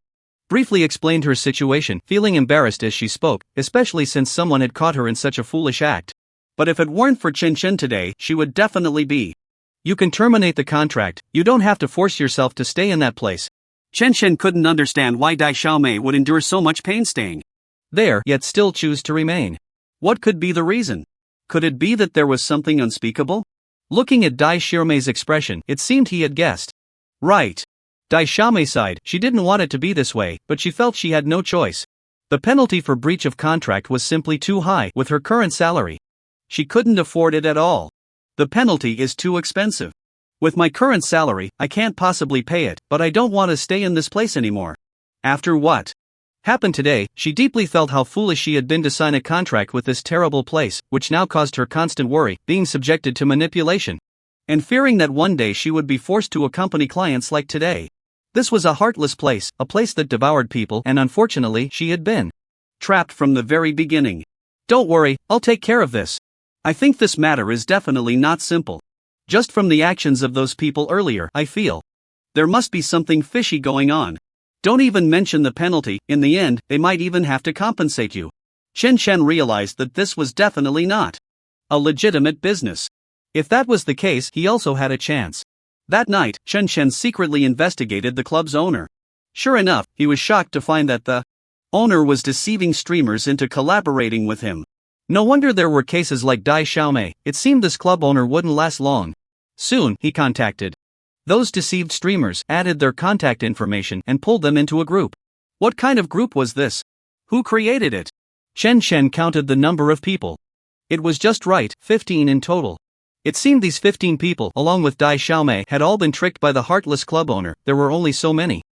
briefly explained her situation, feeling embarrassed as she spoke, especially since someone had caught her in such a foolish act. But if it weren't for Chen today, she would definitely be. You can terminate the contract, you don't have to force yourself to stay in that place. Chen couldn't understand why Dai Xiaomei would endure so much pain staying there, yet still choose to remain. What could be the reason? Could it be that there was something unspeakable? Looking at Dai Xiaomei's expression, it seemed he had guessed. Right. Dai Xiaomei sighed, she didn't want it to be this way, but she felt she had no choice. The penalty for breach of contract was simply too high with her current salary. She couldn't afford it at all. The penalty is too expensive. With my current salary, I can't possibly pay it, but I don't want to stay in this place anymore. After what happened today, she deeply felt how foolish she had been to sign a contract with this terrible place, which now caused her constant worry, being subjected to manipulation, and fearing that one day she would be forced to accompany clients like today. This was a heartless place, a place that devoured people, and unfortunately, she had been trapped from the very beginning. Don't worry, I'll take care of this. I think this matter is definitely not simple. Just from the actions of those people earlier, I feel there must be something fishy going on. Don't even mention the penalty, in the end, they might even have to compensate you. Chen Chen realized that this was definitely not a legitimate business. If that was the case, he also had a chance. That night, Chen Chen secretly investigated the club's owner. Sure enough, he was shocked to find that the owner was deceiving streamers into collaborating with him. No wonder there were cases like Dai Xiaomei. It seemed this club owner wouldn't last long. Soon, he contacted those deceived streamers, added their contact information, and pulled them into a group. What kind of group was this? Who created it? Chen Chen counted the number of people. It was just right, 15 in total. It seemed these 15 people, along with Dai Xiaomei, had all been tricked by the heartless club owner. There were only so many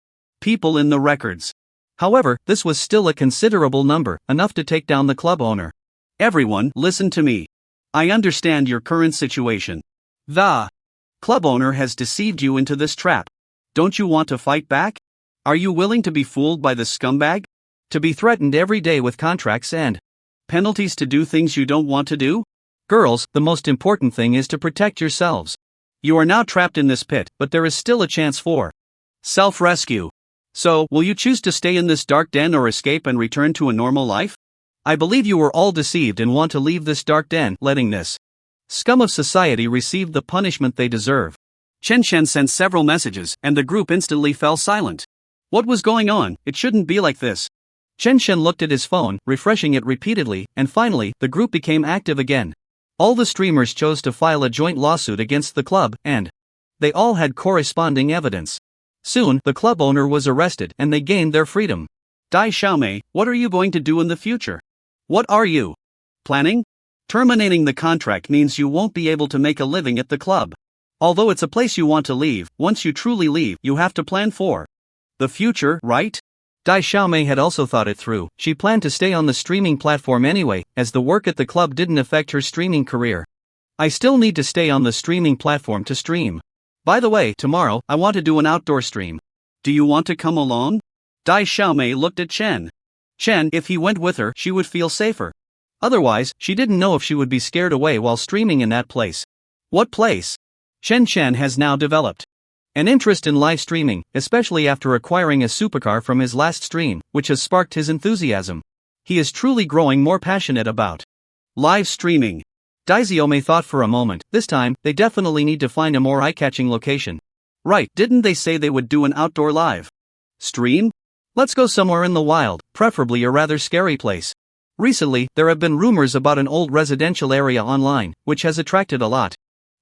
people in the records. However, this was still a considerable number, enough to take down the club owner. Everyone, listen to me. I understand your current situation. The club owner has deceived you into this trap. Don't you want to fight back? Are you willing to be fooled by the scumbag? To be threatened every day with contracts and penalties to do things you don't want to do? Girls, the most important thing is to protect yourselves. You are now trapped in this pit, but there is still a chance for self-rescue. So, will you choose to stay in this dark den or escape and return to a normal life? I believe you were all deceived and want to leave this dark den, letting this scum of society receive the punishment they deserve. Chen Chen sent several messages, and the group instantly fell silent. What was going on? It shouldn't be like this. Chen Chen looked at his phone, refreshing it repeatedly, and finally, the group became active again. All the streamers chose to file a joint lawsuit against the club, and they all had corresponding evidence. Soon, the club owner was arrested, and they gained their freedom. Dai Xiaomei, what are you going to do in the future? What are you planning? Terminating the contract means you won't be able to make a living at the club. Although it's a place you want to leave, once you truly leave, you have to plan for the future, right? Dai Xiaomei had also thought it through. She planned to stay on the streaming platform anyway, as the work at the club didn't affect her streaming career. I still need to stay on the streaming platform to stream. By the way, tomorrow, I want to do an outdoor stream. Do you want to come along? Dai Xiaomei looked at Chen. Chen, if he went with her, she would feel safer. Otherwise, she didn't know if she would be scared away while streaming in that place. What place? Chen Chen has now developed an interest in live streaming, especially after acquiring a supercar from his last stream, which has sparked his enthusiasm. He is truly growing more passionate about live streaming. Dai Xiaomei thought for a moment. This time, they definitely need to find a more eye-catching location. Right, didn't they say they would do an outdoor live stream? Let's go somewhere in the wild, preferably a rather scary place. Recently, there have been rumors about an old residential area online, which has attracted a lot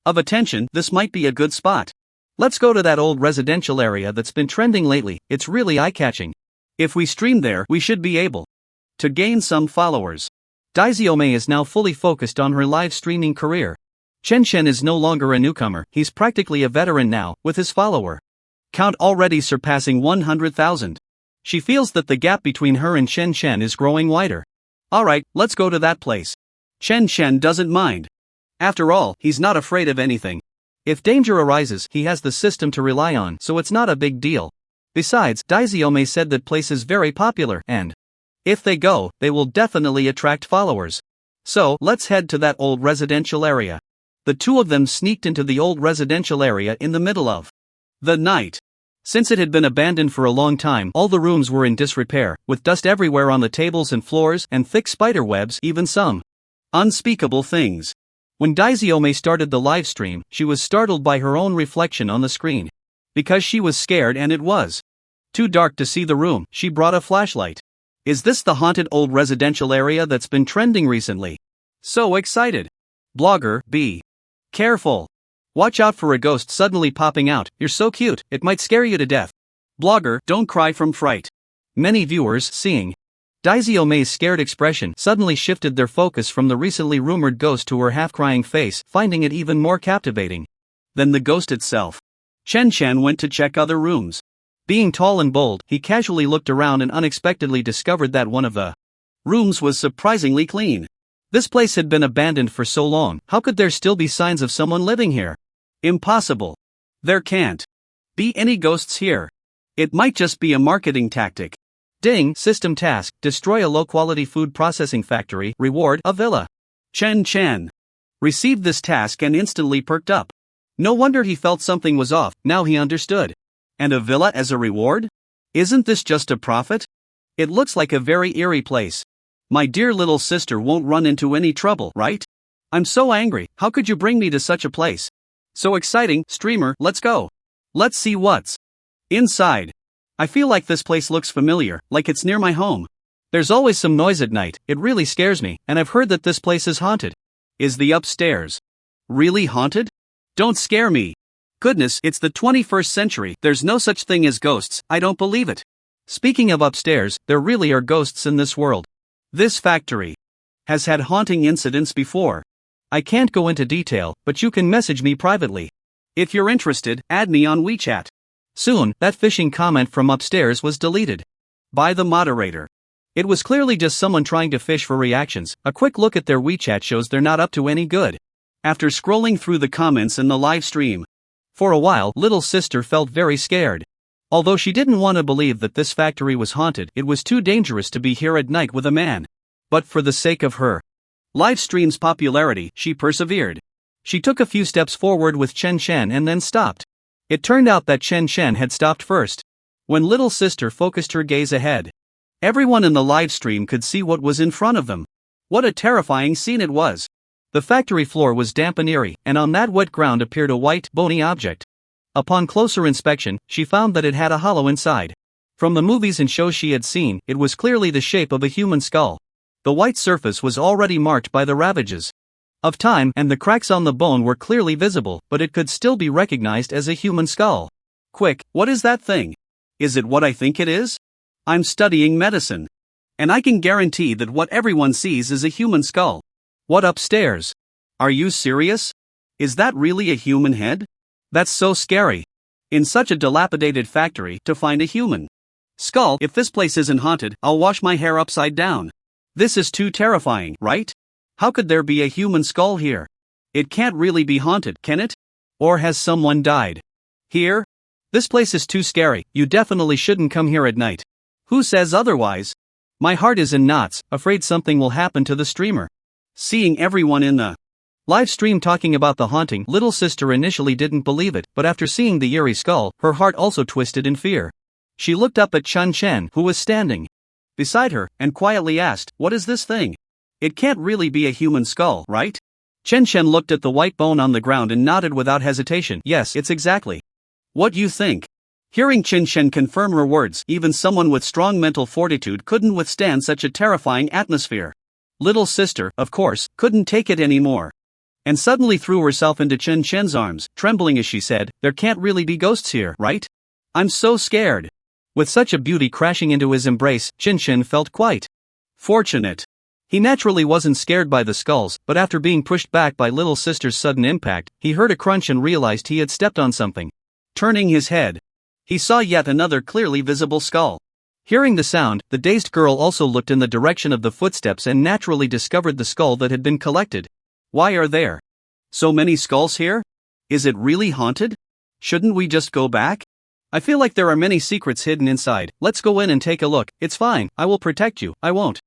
of attention. This might be a good spot. Let's go to that old residential area that's been trending lately. It's really eye-catching. If we stream there, we should be able to gain some followers. Dai Xiaomei is now fully focused on her live streaming career. Chen Chen is no longer a newcomer, he's practically a veteran now, with his follower count already surpassing 100,000. She feels that the gap between her and Chen Chen is growing wider. Alright, let's go to that place. Chen Chen doesn't mind. After all, he's not afraid of anything. If danger arises, he has the system to rely on, so it's not a big deal. Besides, Dai Xiaomei said that place is very popular, and if they go, they will definitely attract followers. So, let's head to that old residential area. The two of them sneaked into the old residential area in the middle of the night. Since it had been abandoned for a long time, all the rooms were in disrepair, with dust everywhere on the tables and floors, and thick spider webs, even some unspeakable things. When Dai Xiaomei started the live stream, she was startled by her own reflection on the screen. Because she was scared and it was too dark to see the room, she brought a flashlight. Is this the haunted old residential area that's been trending recently? So excited. Blogger, be careful. Watch out for a ghost suddenly popping out. You're so cute, it might scare you to death. Blogger, don't cry from fright. Many viewers, seeing Dai Xiaomei's scared expression, suddenly shifted their focus from the recently rumored ghost to her half-crying face, finding it even more captivating than the ghost itself. Chen Chen went to check other rooms. Being tall and bold, he casually looked around and unexpectedly discovered that one of the rooms was surprisingly clean. This place had been abandoned for so long, how could there still be signs of someone living here? Impossible. There can't be any ghosts here. It might just be a marketing tactic. Ding, system task, destroy a low-quality food processing factory, reward, a villa. Chen Chen received this task and instantly perked up. No wonder he felt something was off, now he understood. And a villa as a reward? Isn't this just a prophet? It looks like a very eerie place. My dear little sister won't run into any trouble, right? I'm so angry, how could you bring me to such a place? So exciting, streamer, let's go. Let's see what's inside. I feel like this place looks familiar, like it's near my home. There's always some noise at night, it really scares me, and I've heard that this place is haunted. Is the upstairs really haunted? Don't scare me. Goodness, it's the 21st century, there's no such thing as ghosts, I don't believe it. Speaking of upstairs, there really are ghosts in this world. This factory has had haunting incidents before. I can't go into detail, but you can message me privately. If you're interested, add me on WeChat. Soon, that phishing comment from upstairs was deleted by the moderator. It was clearly just someone trying to fish for reactions. A quick look at their WeChat shows they're not up to any good. After scrolling through the comments in the live stream, for a while, little sister felt very scared. Although she didn't want to believe that this factory was haunted, it was too dangerous to be here at night with a man. But for the sake of her live stream's popularity, she persevered. She took a few steps forward with Chen Chen and then stopped. It turned out that Chen Chen had stopped first. When little sister focused her gaze ahead, everyone in the live stream could see what was in front of them. What a terrifying scene it was. The factory floor was damp and eerie, and on that wet ground appeared a white, bony object. Upon closer inspection, she found that it had a hollow inside. From the movies and shows she had seen, it was clearly the shape of a human skull. The white surface was already marked by the ravages of time, and the cracks on the bone were clearly visible, but it could still be recognized as a human skull. Quick, what is that thing? Is it what I think it is? I'm studying medicine, and I can guarantee that what everyone sees is a human skull. What upstairs? Are you serious? Is that really a human head? That's so scary. In such a dilapidated factory, to find a human skull. If this place isn't haunted, I'll wash my hair upside down. This is too terrifying, right? How could there be a human skull here? It can't really be haunted, can it? Or has someone died here? This place is too scary, you definitely shouldn't come here at night. Who says otherwise? My heart is in knots, afraid something will happen to the streamer. Seeing everyone in the live stream talking about the haunting, little sister initially didn't believe it, but after seeing the eerie skull, her heart also twisted in fear. She looked up at Chen Chen, who was standing beside her, and quietly asked, "What is this thing? It can't really be a human skull, right?" Chen Chen looked at the white bone on the ground and nodded without hesitation. "Yes, it's exactly what you think." Hearing Chen Chen confirm her words, even someone with strong mental fortitude couldn't withstand such a terrifying atmosphere. Little sister, of course, couldn't take it anymore, and suddenly threw herself into Chen Chen's arms, trembling as she said, "There can't really be ghosts here, right? I'm so scared." With such a beauty crashing into his embrace, Chen Chen felt quite fortunate. He naturally wasn't scared by the skulls, but after being pushed back by little sister's sudden impact, he heard a crunch and realized he had stepped on something. Turning his head, he saw yet another clearly visible skull. Hearing the sound, the dazed girl also looked in the direction of the footsteps and naturally discovered the skull that had been collected. Why are there so many skulls here? Is it really haunted? Shouldn't we just go back? I feel like there are many secrets hidden inside. Let's go in and take a look. It's fine, I will protect you, I won't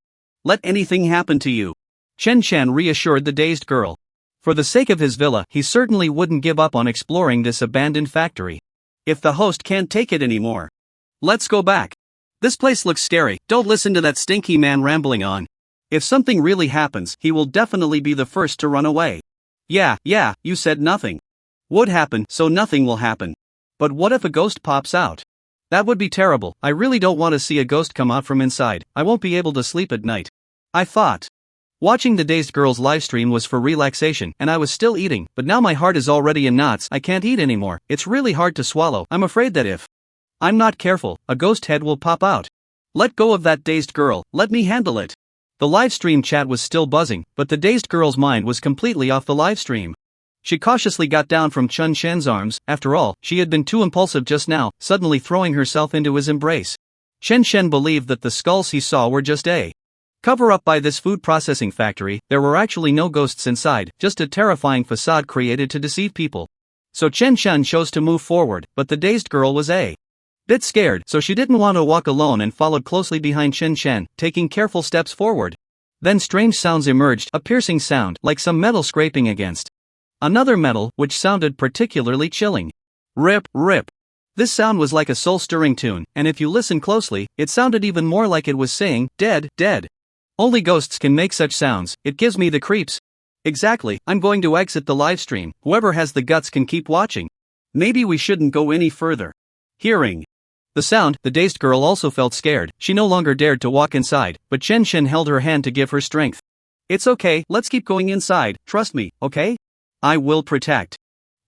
let anything happen to you. Chen Chen reassured the dazed girl. For the sake of his villa, he certainly wouldn't give up on exploring this abandoned factory. If the host can't take it anymore, let's go back. This place looks scary, don't listen to that stinky man rambling on. If something really happens, he will definitely be the first to run away. Yeah, you said nothing would happen, so nothing will happen. But what if a ghost pops out? That would be terrible. I really don't want to see a ghost come out from inside. I won't be able to sleep at night. I thought watching the dazed girl's livestream was for relaxation, and I was still eating, but now my heart is already in knots. I can't eat anymore. It's really hard to swallow. I'm afraid that if I'm not careful, a ghost head will pop out. Let go of that dazed girl, let me handle it. The livestream chat was still buzzing, but the dazed girl's mind was completely off the livestream. She cautiously got down from Chen Chen's arms. After all, she had been too impulsive just now, suddenly throwing herself into his embrace. Chen Chen believed that the skulls he saw were just a cover-up by this food processing factory. There were actually no ghosts inside, just a terrifying facade created to deceive people. So Chen Chen chose to move forward, but the dazed girl was a bit scared, so she didn't want to walk alone and followed closely behind Chen Chen, taking careful steps forward. Then strange sounds emerged, a piercing sound, like some metal scraping against another metal, which sounded particularly chilling. Rip, rip. This sound was like a soul-stirring tune, and if you listen closely, it sounded even more like it was saying, dead, dead. Only ghosts can make such sounds, it gives me the creeps. Exactly, I'm going to exit the livestream, whoever has the guts can keep watching. Maybe we shouldn't go any further. Hearing the sound, the dazed girl also felt scared. She no longer dared to walk inside, but Chen Shen held her hand to give her strength. It's okay, let's keep going inside, trust me, okay? I will protect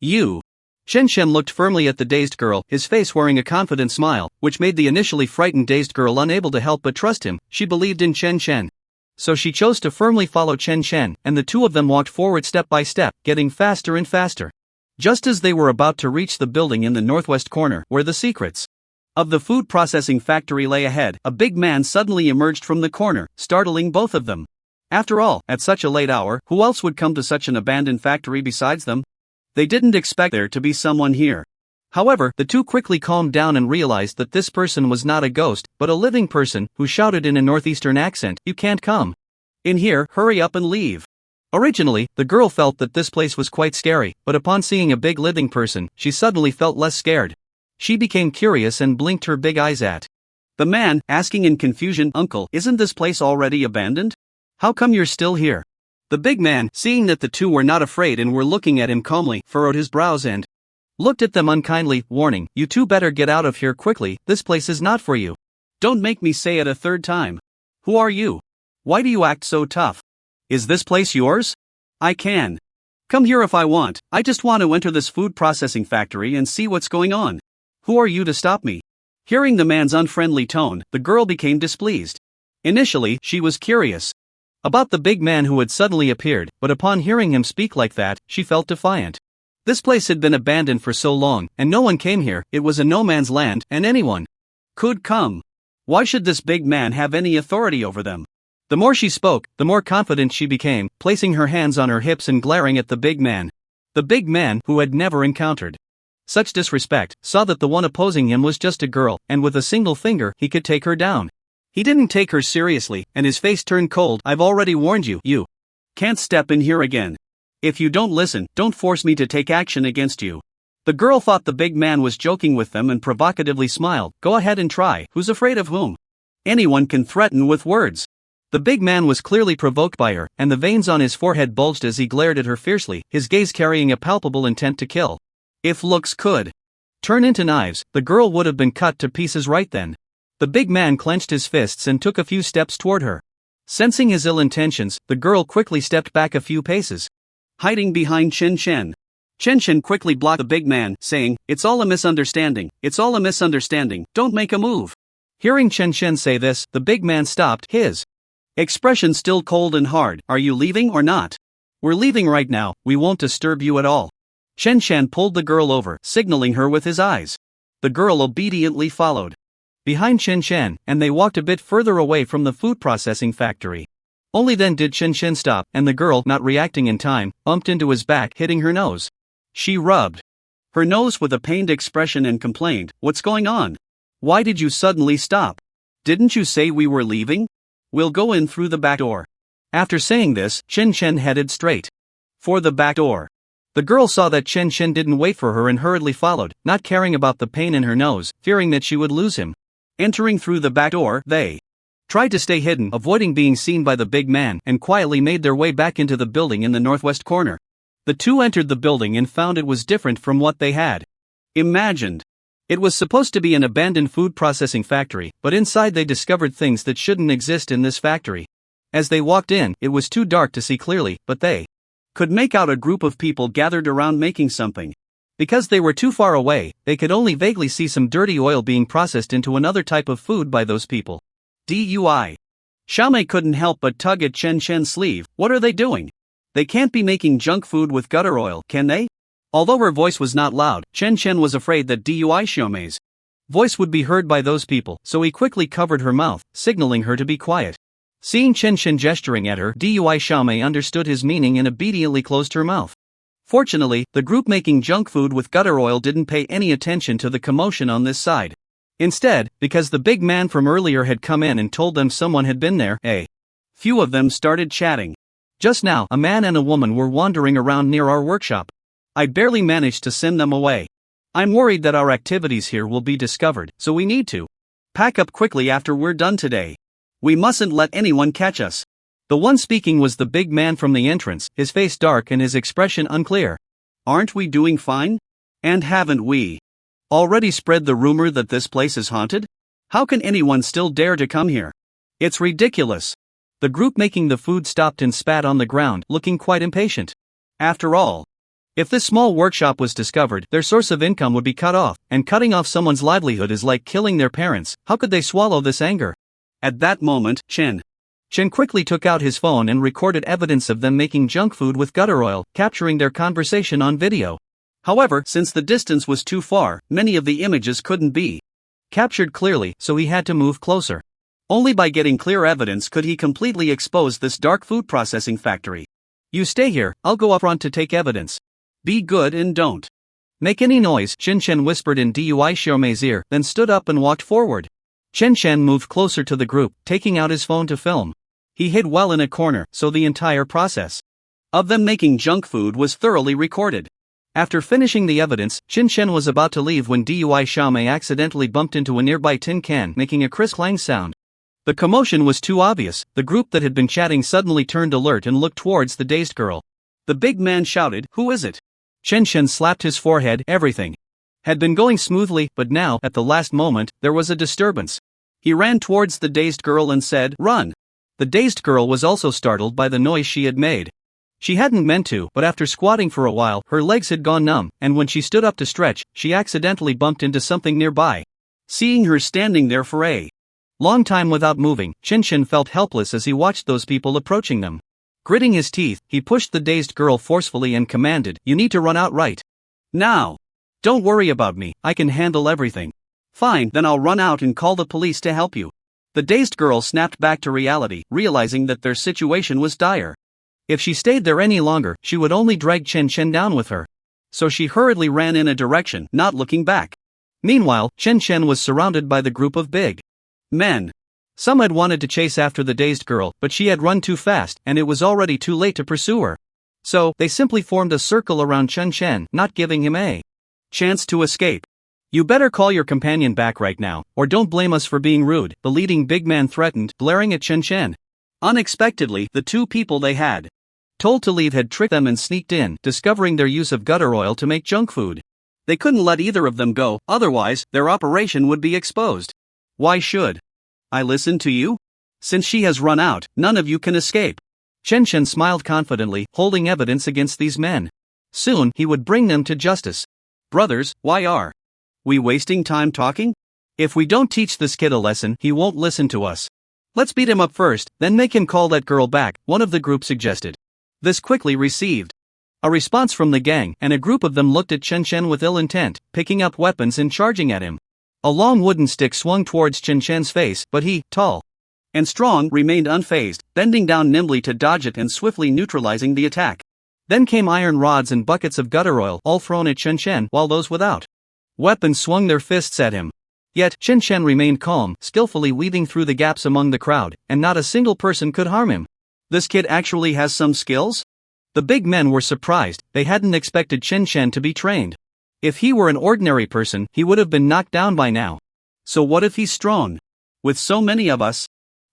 you. Chen Shen looked firmly at the dazed girl, his face wearing a confident smile, which made the initially frightened dazed girl unable to help but trust him. She believed in Chen Shen. So she chose to firmly follow Chen Shen, and the two of them walked forward step by step, getting faster and faster. Just as they were about to reach the building in the northwest corner, where the secrets of the food processing factory lay ahead, a big man suddenly emerged from the corner, startling both of them. After all, at such a late hour, who else would come to such an abandoned factory besides them? They didn't expect there to be someone here. However, the two quickly calmed down and realized that this person was not a ghost, but a living person, who shouted in a northeastern accent, "You can't come in here, hurry up and leave." Originally, the girl felt that this place was quite scary, but upon seeing a big living person, she suddenly felt less scared. She became curious and blinked her big eyes at the man, asking in confusion, "Uncle, isn't this place already abandoned? How come you're still here?" The big man, seeing that the two were not afraid and were looking at him calmly, furrowed his brows and looked at them unkindly, warning, "You two better get out of here quickly, this place is not for you." "Don't make me say it a third time. Who are you? Why do you act so tough? Is this place yours? I can come here if I want, I just want to enter this food processing factory and see what's going on. Who are you to stop me?" Hearing the man's unfriendly tone, the girl became displeased. Initially, she was curious about the big man who had suddenly appeared, but upon hearing him speak like that, she felt defiant. This place had been abandoned for so long, and no one came here. It was a no man's land, and anyone could come. Why should this big man have any authority over them? The more she spoke, the more confident she became, placing her hands on her hips and glaring at the big man. The big man, who had never encountered such disrespect, saw that the one opposing him was just a girl, and with a single finger, he could take her down. He didn't take her seriously, and his face turned cold. "I've already warned you, you can't step in here again. If you don't listen, don't force me to take action against you." The girl thought the big man was joking with them and provocatively smiled. "Go ahead and try, who's afraid of whom? Anyone can threaten with words." The big man was clearly provoked by her, and the veins on his forehead bulged as he glared at her fiercely, his gaze carrying a palpable intent to kill. If looks could turn into knives, the girl would have been cut to pieces right then. The big man clenched his fists and took a few steps toward her. Sensing his ill intentions, the girl quickly stepped back a few paces, hiding behind Chen Shen. Chen Shen quickly blocked the big man, saying, "It's all a misunderstanding, it's all a misunderstanding, don't make a move." Hearing Chen Shen say this, the big man stopped, his expression still cold and hard. "Are you leaving or not?" "We're leaving right now, we won't disturb you at all." Chen Shen pulled the girl over, signaling her with his eyes. The girl obediently followed behind Chen Shen, and they walked a bit further away from the food processing factory. Only then did Chen Shen stop, and the girl, not reacting in time, bumped into his back, hitting her nose. She rubbed her nose with a pained expression and complained, "What's going on? Why did you suddenly stop? Didn't you say we were leaving? We'll go in through the back door." After saying this, Chen Shen headed straight for the back door. The girl saw that Chen Shen didn't wait for her and hurriedly followed, not caring about the pain in her nose, fearing that she would lose him. Entering through the back door, they tried to stay hidden, avoiding being seen by the big man, and quietly made their way back into the building in the northwest corner. The two entered the building and found it was different from what they had imagined. It was supposed to be an abandoned food processing factory, but inside they discovered things that shouldn't exist in this factory. As they walked in, it was too dark to see clearly, but they could make out a group of people gathered around making something. Because they were too far away, they could only vaguely see some dirty oil being processed into another type of food by those people. DUI. Xiaomei couldn't help but tug at Chen Shen's sleeve. "What are they doing? They can't be making junk food with gutter oil, can they?" Although her voice was not loud, Chen Shen was afraid that DUI Xiaomei's voice would be heard by those people, so he quickly covered her mouth, signaling her to be quiet. Seeing Chen Shen gesturing at her, DUI Xiaomei understood his meaning and obediently closed her mouth. Fortunately, the group making junk food with gutter oil didn't pay any attention to the commotion on this side. Instead, because the big man from earlier had come in and told them someone had been there, a few of them started chatting. "Just now, a man and a woman were wandering around near our workshop. I barely managed to send them away. I'm worried that our activities here will be discovered, so we need to pack up quickly after we're done today. We mustn't let anyone catch us. The one speaking was the big man from the entrance, his face dark and his expression unclear. Aren't we doing fine? And haven't we already spread the rumor that this place is haunted? How can anyone still dare to come here? It's ridiculous. The group making the food stopped and spat on the ground, looking quite impatient. After all, if this small workshop was discovered, their source of income would be cut off, and cutting off someone's livelihood is like killing their parents. How could they swallow this anger? At that moment, Chen quickly took out his phone and recorded evidence of them making junk food with gutter oil, capturing their conversation on video. However, since the distance was too far, many of the images couldn't be captured clearly, so he had to move closer. Only by getting clear evidence could he completely expose this dark food processing factory. You stay here, I'll go up front to take evidence. Be good and don't make any noise, Chen whispered in Dui Xiaomei's ear, then stood up and walked forward. Chen moved closer to the group, taking out his phone to film. He hid well in a corner, so the entire process of them making junk food was thoroughly recorded. After finishing the evidence, Chen was about to leave when Dui Xiaomei accidentally bumped into a nearby tin can, making a crisp clang sound. The commotion was too obvious. The group that had been chatting suddenly turned alert and looked towards the dazed girl. The big man shouted, "Who is it?" Chen slapped his forehead. Everything had been going smoothly, but now, at the last moment, there was a disturbance. He ran towards the dazed girl and said, "Run!" The dazed girl was also startled by the noise she had made. She hadn't meant to, but after squatting for a while, her legs had gone numb, and when she stood up to stretch, she accidentally bumped into something nearby. Seeing her standing there for a long time without moving, Chen felt helpless as he watched those people approaching them. Gritting his teeth, he pushed the dazed girl forcefully and commanded, "You need to run out right now. Don't worry about me, I can handle everything." "Fine, then I'll run out and call the police to help you." The dazed girl snapped back to reality, realizing that their situation was dire. If she stayed there any longer, she would only drag Chen down with her. So she hurriedly ran in a direction, not looking back. Meanwhile, Chen was surrounded by the group of big men. Some had wanted to chase after the dazed girl, but she had run too fast, and it was already too late to pursue her. So, they simply formed a circle around Chen, not giving him a chance to escape. "You better call your companion back right now, or don't blame us for being rude," the leading big man threatened, glaring at Chen. Unexpectedly, the two people they had told to leave had tricked them and sneaked in, discovering their use of gutter oil to make junk food. They couldn't let either of them go, otherwise, their operation would be exposed. Why should I listen to you? Since she has run out, none of you can escape. Chen smiled confidently, holding evidence against these men. Soon, he would bring them to justice. "Brothers, why are we wasting time talking? If we don't teach this kid a lesson, he won't listen to us. Let's beat him up first, then make him call that girl back," one of the group suggested. This quickly received a response from the gang, and a group of them looked at Chen with ill intent, picking up weapons and charging at him. A long wooden stick swung towards Chen's face, but he, tall and strong, remained unfazed, bending down nimbly to dodge it and swiftly neutralizing the attack. Then came iron rods and buckets of gutter oil, all thrown at Chen, while those without weapons swung their fists at him. Yet, Chen remained calm, skillfully weaving through the gaps among the crowd, and not a single person could harm him. This kid actually has some skills? The big men were surprised. They hadn't expected Chen to be trained. If he were an ordinary person, he would have been knocked down by now. So what if he's strong? With so many of us,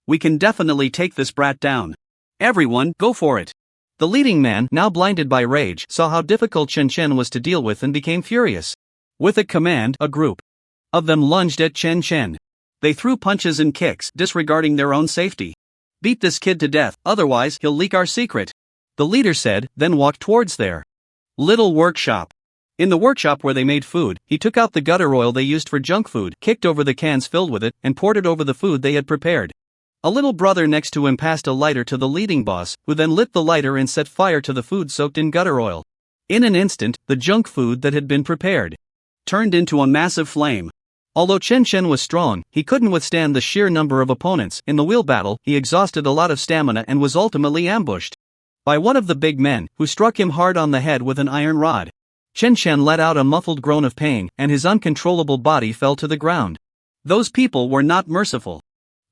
we can definitely take this brat down. Everyone, go for it. The leading man, now blinded by rage, saw how difficult Chen was to deal with and became furious. With a command, a group of them lunged at Chen. They threw punches and kicks, disregarding their own safety. "Beat this kid to death, otherwise he'll leak our secret," the leader said, then walked towards their little workshop. In the workshop where they made food, he took out the gutter oil they used for junk food, kicked over the cans filled with it, and poured it over the food they had prepared. A little brother next to him passed a lighter to the leading boss, who then lit the lighter and set fire to the food soaked in gutter oil. In an instant, the junk food that had been prepared turned into a massive flame. Although Chen was strong, he couldn't withstand the sheer number of opponents. In the wheel battle, he exhausted a lot of stamina and was ultimately ambushed by one of the big men, who struck him hard on the head with an iron rod. Chen let out a muffled groan of pain, and his uncontrollable body fell to the ground. Those people were not merciful.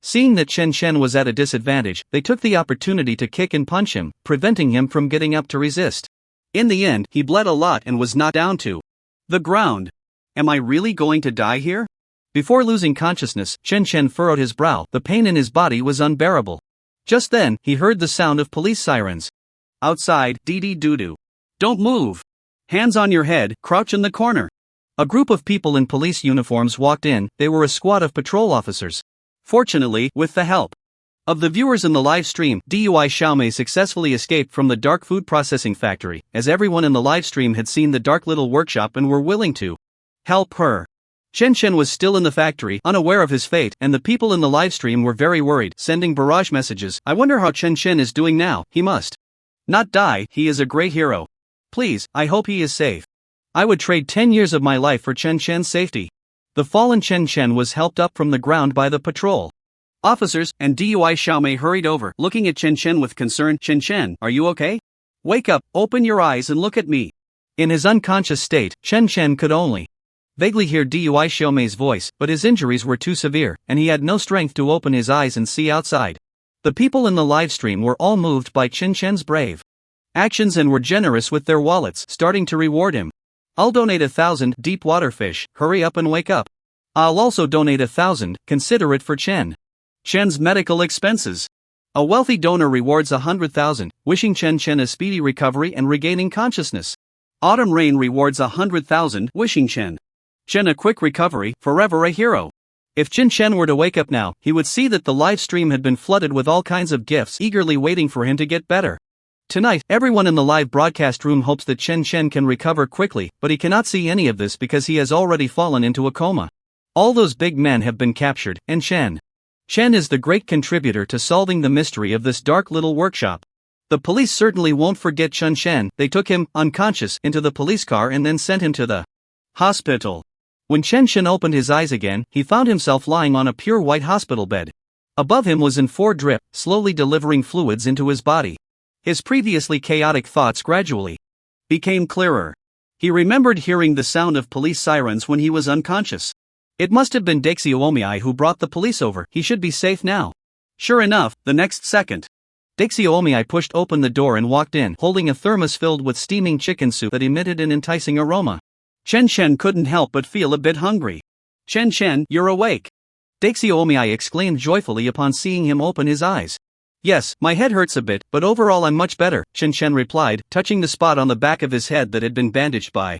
Seeing that Chen was at a disadvantage, they took the opportunity to kick and punch him, preventing him from getting up to resist. In the end, he bled a lot and was knocked down to the ground. Am I really going to die here? Before losing consciousness, Chen Chen furrowed his brow. The pain in his body was unbearable. Just then, he heard the sound of police sirens. Outside, dee-dee-doo-doo. Don't move. Hands on your head, crouch in the corner. A group of people in police uniforms walked in. They were a squad of patrol officers. Fortunately, with the help of the viewers in the live stream, DUI Xiaomei successfully escaped from the dark food processing factory, as everyone in the live stream had seen the dark little workshop and were willing to help her. Chen Chen was still in the factory, unaware of his fate, and the people in the live stream were very worried, sending barrage messages. I wonder how Chen Chen is doing now. He must not die. He is a great hero. Please, I hope he is safe. I would trade 10 years of my life for Chen Chen's safety. The fallen Chen Chen was helped up from the ground by the patrol officers, and DUI Xiaomei hurried over, looking at Chen Chen with concern. Chen Chen, are you okay? Wake up, open your eyes and look at me. In his unconscious state, Chen Chen could only vaguely hear DUI Xiaomei's voice, but his injuries were too severe, and he had no strength to open his eyes and see outside. The people in the live stream were all moved by Chen Chen's brave actions and were generous with their wallets, starting to reward him. I'll donate 1,000 deep water fish, hurry up and wake up. I'll also donate 1,000, consider it for Chen's medical expenses. A wealthy donor rewards 100,000, wishing Chen Chen a speedy recovery and regaining consciousness. Autumn Rain rewards 100,000, wishing Chen a quick recovery, forever a hero. If Chen Chen were to wake up now, he would see that the live stream had been flooded with all kinds of gifts eagerly waiting for him to get better. Tonight, everyone in the live broadcast room hopes that Chen Chen can recover quickly, but he cannot see any of this because he has already fallen into a coma. All those big men have been captured, and Chen is the great contributor to solving the mystery of this dark little workshop. The police certainly won't forget Chen Chen. They took him, unconscious, into the police car and then sent him to the hospital. When Chen Chen opened his eyes again, he found himself lying on a pure white hospital bed. Above him was In-4 drip, slowly delivering fluids into his body. His previously chaotic thoughts gradually became clearer. He remembered hearing the sound of police sirens when he was unconscious. It must have been Daxioomei who brought the police over. He should be safe now. Sure enough, the next second, Daxioomei pushed open the door and walked in, holding a thermos filled with steaming chicken soup that emitted an enticing aroma. Chen Chen couldn't help but feel a bit hungry. Chen Chen, you're awake. Daxioomei exclaimed joyfully upon seeing him open his eyes. Yes, my head hurts a bit, but overall I'm much better, Chen Chen replied, touching the spot on the back of his head that had been bandaged by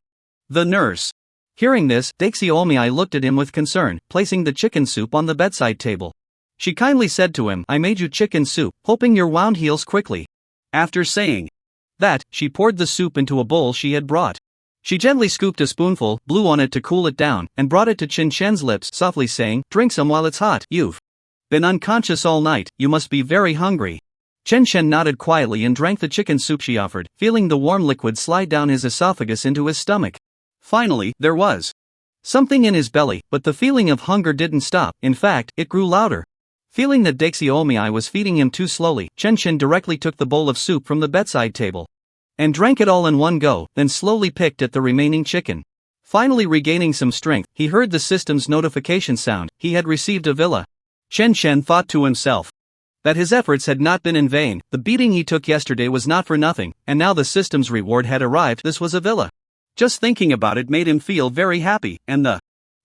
the nurse. Hearing this, Daxioomei looked at him with concern, placing the chicken soup on the bedside table. She kindly said to him, I made you chicken soup, hoping your wound heals quickly. After saying that, she poured the soup into a bowl she had brought. She gently scooped a spoonful, blew on it to cool it down, and brought it to Chen Chen's lips, softly saying, drink some while it's hot. You've been unconscious all night, you must be very hungry. Chen Chen nodded quietly and drank the chicken soup she offered, feeling the warm liquid slide down his esophagus into his stomach. Finally, there was something in his belly, but the feeling of hunger didn't stop. In fact, it grew louder. Feeling that Daxioomei was feeding him too slowly, Chen Chen directly took the bowl of soup from the bedside table and drank it all in one go, then slowly picked at the remaining chicken. Finally regaining some strength, he heard the system's notification sound. He had received a villa. Chen Chen thought to himself that his efforts had not been in vain. The beating he took yesterday was not for nothing, and now the system's reward had arrived. This was a villa. Just thinking about it made him feel very happy, and the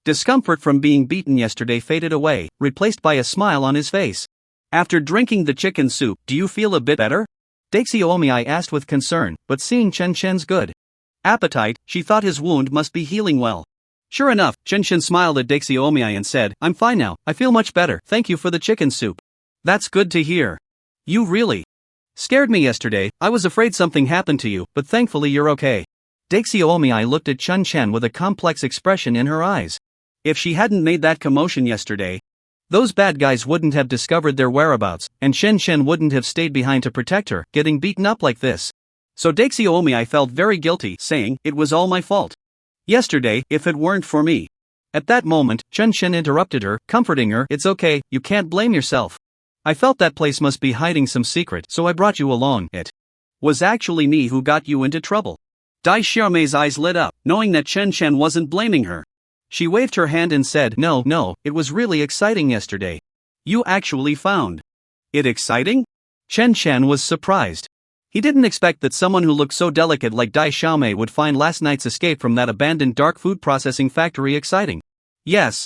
discomfort from being beaten yesterday faded away, replaced by a smile on his face. After drinking the chicken soup, do you feel a bit better? Daxioomei asked with concern, but seeing Chen Chen's good appetite, she thought his wound must be healing well. Sure enough, Chen Chen smiled at Daxioomei and said, I'm fine now, I feel much better, thank you for the chicken soup. That's good to hear. You really scared me yesterday. I was afraid something happened to you, but thankfully you're okay. Daxioomei looked at Chen Chen with a complex expression in her eyes. If she hadn't made that commotion yesterday, those bad guys wouldn't have discovered their whereabouts, and Chen Chen wouldn't have stayed behind to protect her, getting beaten up like this. So Daxioomei felt very guilty, saying, it was all my fault. Yesterday, if it weren't for me. At that moment, Chen Chen interrupted her, comforting her, it's okay, you can't blame yourself. I felt that place must be hiding some secret, so I brought you along. It was actually me who got you into trouble. Dai Xiaomei's eyes lit up, knowing that Chen Chen wasn't blaming her. She waved her hand and said, No, it was really exciting yesterday. You actually found it exciting? Chen Chen was surprised. He didn't expect that someone who looked so delicate like Dai Xiaomei would find last night's escape from that abandoned dark food processing factory exciting. Yes.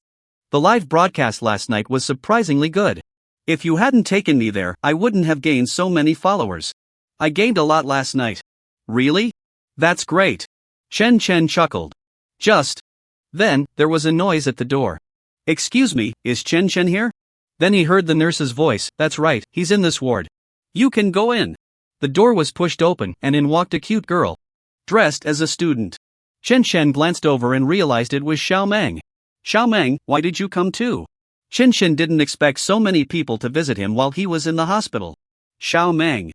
The live broadcast last night was surprisingly good. If you hadn't taken me there, I wouldn't have gained so many followers. I gained a lot last night. Really? That's great. Chen Chen chuckled. Just. Then, there was a noise at the door. Excuse me, is Chen Chen here? Then he heard the nurse's voice. That's right, he's in this ward. You can go in. The door was pushed open, and in walked a cute girl. Dressed as a student. Chen Chen glanced over and realized it was Xiao Meng. Xiao Meng, why did you come too? Chen Chen didn't expect so many people to visit him while he was in the hospital. Xiao Meng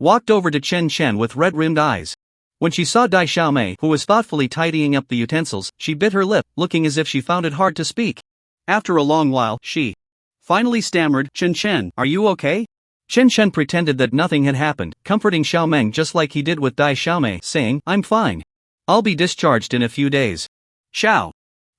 walked over to Chen Chen with red-rimmed eyes. When she saw Dai Xiaomei, who was thoughtfully tidying up the utensils, she bit her lip, looking as if she found it hard to speak. After a long while, she finally stammered, Chen Chen, are you okay? Chen Chen pretended that nothing had happened, comforting Xiao Meng just like he did with Dai Xiaomei, saying, I'm fine. I'll be discharged in a few days. Xiao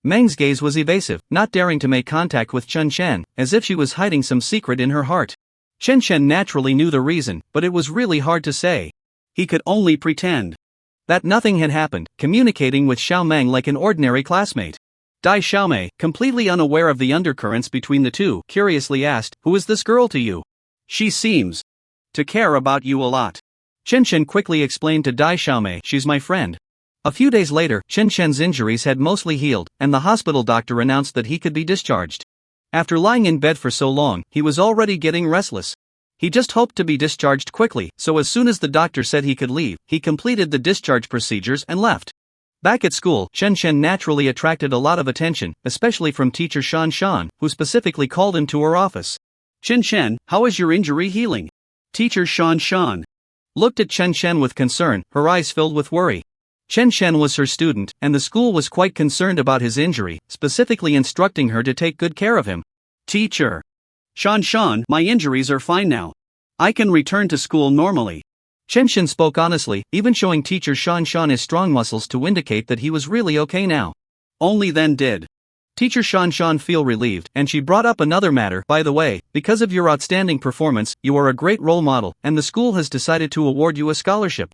Meng's gaze was evasive, not daring to make contact with Chen Chen, as if she was hiding some secret in her heart. Chen Chen naturally knew the reason, but it was really hard to say. He could only pretend that nothing had happened, communicating with Xiao Meng like an ordinary classmate. Dai Xiaomei, completely unaware of the undercurrents between the two, curiously asked, Who is this girl to you? She seems to care about you a lot. Chen Chen quickly explained to Dai Xiaomei, she's my friend. A few days later, Chen Chen's injuries had mostly healed, and the hospital doctor announced that he could be discharged. After lying in bed for so long, he was already getting restless. He just hoped to be discharged quickly, so as soon as the doctor said he could leave, he completed the discharge procedures and left. Back at school, Chen Chen naturally attracted a lot of attention, especially from teacher Shan Shan, who specifically called him to her office. Chen Chen, how is your injury healing? Teacher Shan Shan looked at Chen Chen with concern, her eyes filled with worry. Chen Chen was her student, and the school was quite concerned about his injury, specifically instructing her to take good care of him. Teacher Shan Shan, my injuries are fine now. I can return to school normally. Chen Chen spoke honestly, even showing teacher Shan Shan his strong muscles to indicate that he was really okay now. Only then did teacher Shan Shan feel relieved, and she brought up another matter. By the way, because of your outstanding performance, you are a great role model, and the school has decided to award you a scholarship.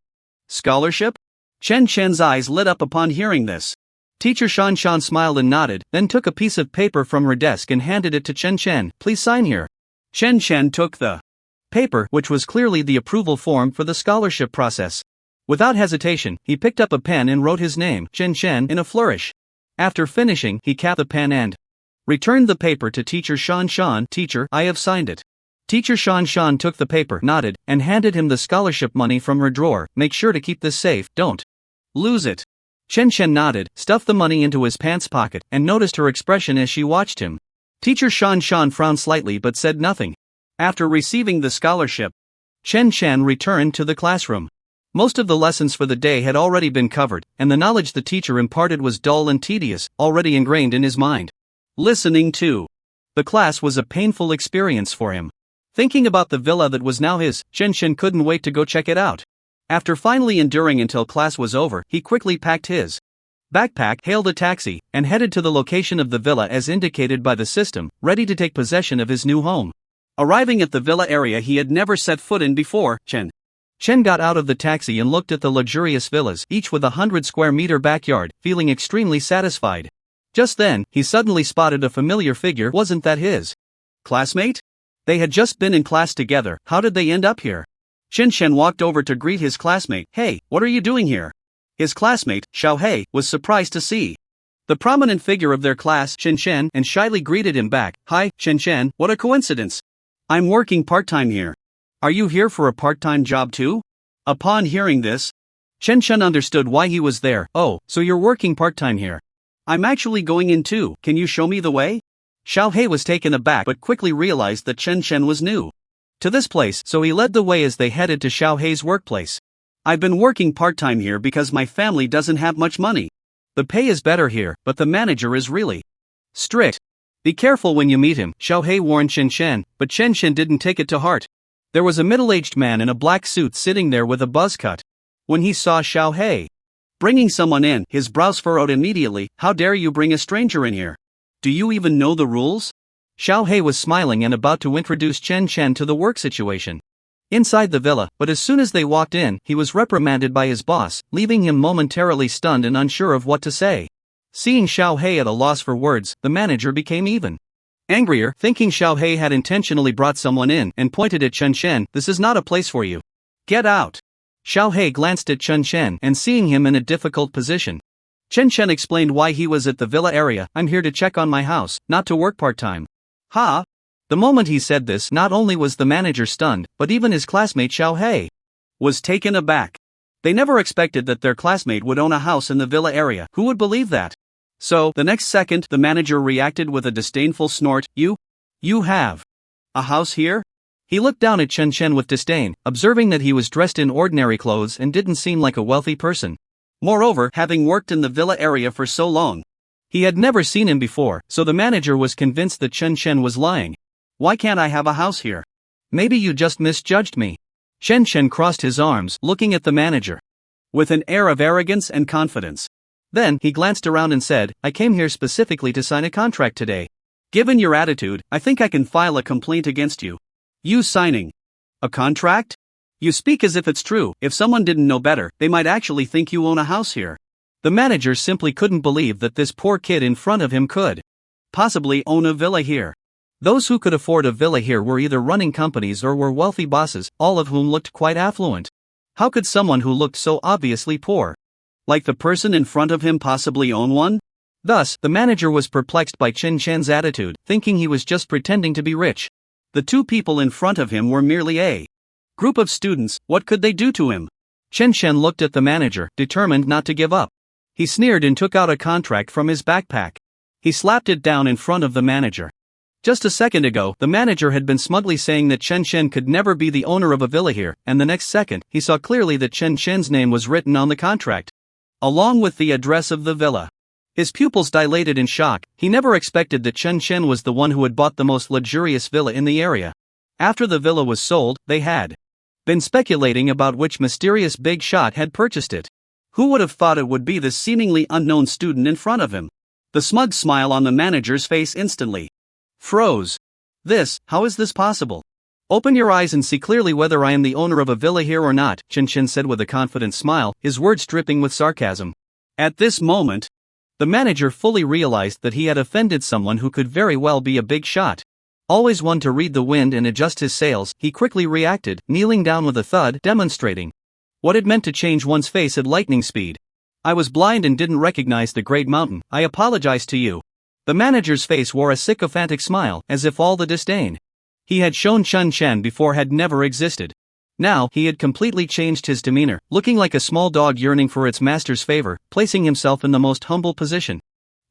Scholarship? Chen Chen's eyes lit up upon hearing this. Teacher Shan Shan smiled and nodded, then took a piece of paper from her desk and handed it to Chen Chen. Please sign here. Chen Chen took the paper, which was clearly the approval form for the scholarship process. Without hesitation, he picked up a pen and wrote his name, Chen Chen, in a flourish. After finishing, he capped the pen and returned the paper to teacher Shan Shan. Teacher, I have signed it. Teacher Shan Shan took the paper, nodded, and handed him the scholarship money from her drawer. Make sure to keep this safe, don't lose it. Chen Chen nodded, stuffed the money into his pants pocket, and noticed her expression as she watched him. Teacher Shan Shan frowned slightly but said nothing. After receiving the scholarship, Chen Chen returned to the classroom. Most of the lessons for the day had already been covered, and the knowledge the teacher imparted was dull and tedious, already ingrained in his mind. Listening to the class was a painful experience for him. Thinking about the villa that was now his, Chen Chen couldn't wait to go check it out. After finally enduring until class was over, he quickly packed his backpack, hailed a taxi, and headed to the location of the villa as indicated by the system, ready to take possession of his new home. Arriving at the villa area he had never set foot in before, Chen got out of the taxi and looked at the luxurious villas, each with a 100-square-meter backyard, feeling extremely satisfied. Just then, he suddenly spotted a familiar figure. Wasn't that his classmate? They had just been in class together. How did they end up here? Chen Chen walked over to greet his classmate. Hey, what are you doing here? His classmate, Xiao He, was surprised to see the prominent figure of their class, Chen Chen, and shyly greeted him back. Hi, Chen Chen, what a coincidence. I'm working part-time here. Are you here for a part-time job too? Upon hearing this, Chen Chen understood why he was there. Oh, so you're working part-time here. I'm actually going in too. Can you show me the way? Xiao He was taken aback but quickly realized that Chen Chen was new to this place, so he led the way as they headed to Xiao He's workplace. I've been working part-time here because my family doesn't have much money. The pay is better here, but the manager is really strict. Be careful when you meet him, Xiao He warned Chen Chen, but Chen Chen didn't take it to heart. There was a middle-aged man in a black suit sitting there with a buzz cut. When he saw Xiao He bringing someone in, his brows furrowed immediately. How dare you bring a stranger in here? Do you even know the rules? Xiao He was smiling and about to introduce Chen Chen to the work situation. inside the villa, but as soon as they walked in, he was reprimanded by his boss, leaving him momentarily stunned and unsure of what to say. Seeing Xiao Hei at a loss for words, the manager became even angrier, thinking Xiao Hei had intentionally brought someone in, and pointed at Chen Shen. "This is not a place for you. Get out." Xiao Hei glanced at Chen Shen and seeing him in a difficult position. Chen Shen explained why he was at the villa area. "I'm here to check on my house, not to work part-time." "Ha!" The moment he said this, not only was the manager stunned, but even his classmate Xiao Hei was taken aback. They never expected that their classmate would own a house in the villa area. Who would believe that? So, the next second, the manager reacted with a disdainful snort. You have a house here?" He looked down at Chen Shen with disdain, observing that he was dressed in ordinary clothes and didn't seem like a wealthy person. Moreover, having worked in the villa area for so long, he had never seen him before, so the manager was convinced that Chen Shen was lying. "Why can't I have a house here? Maybe you just misjudged me." Chen Shen crossed his arms, looking at the manager with an air of arrogance and confidence. Then, he glanced around and said, "I came here specifically to sign a contract today. Given your attitude, I think I can file a complaint against you." "You signing a contract? You speak as if it's true. If someone didn't know better, they might actually think you own a house here." The manager simply couldn't believe that this poor kid in front of him could possibly own a villa here. Those who could afford a villa here were either running companies or were wealthy bosses, all of whom looked quite affluent. How could someone who looked so obviously poor, like the person in front of him, possibly own one? Thus, the manager was perplexed by Chen Shen's attitude, thinking he was just pretending to be rich. The two people in front of him were merely a group of students. What could they do to him? Chen Shen looked at the manager, determined not to give up. He sneered and took out a contract from his backpack. He slapped it down in front of the manager. Just a second ago, the manager had been smugly saying that Chen Shen could never be the owner of a villa here, and the next second, he saw clearly that Chen Shen's name was written on the contract, along with the address of the villa. His pupils dilated in shock. He never expected that Chen Shen was the one who had bought the most luxurious villa in the area. After the villa was sold, they had been speculating about which mysterious big shot had purchased it. Who would have thought it would be this seemingly unknown student in front of him? The smug smile on the manager's face instantly froze. How is this possible? "Open your eyes and see clearly whether I am the owner of a villa here or not," Chen Shen said with a confident smile, his words dripping with sarcasm. At this moment, the manager fully realized that he had offended someone who could very well be a big shot. Always one to read the wind and adjust his sails, he quickly reacted, kneeling down with a thud, demonstrating what it meant to change one's face at lightning speed. "I was blind and didn't recognize the great mountain. I apologize to you." The manager's face wore a sycophantic smile, as if all the disdain he had shown Chen Shen before had never existed. Now, he had completely changed his demeanor, looking like a small dog yearning for its master's favor, placing himself in the most humble position.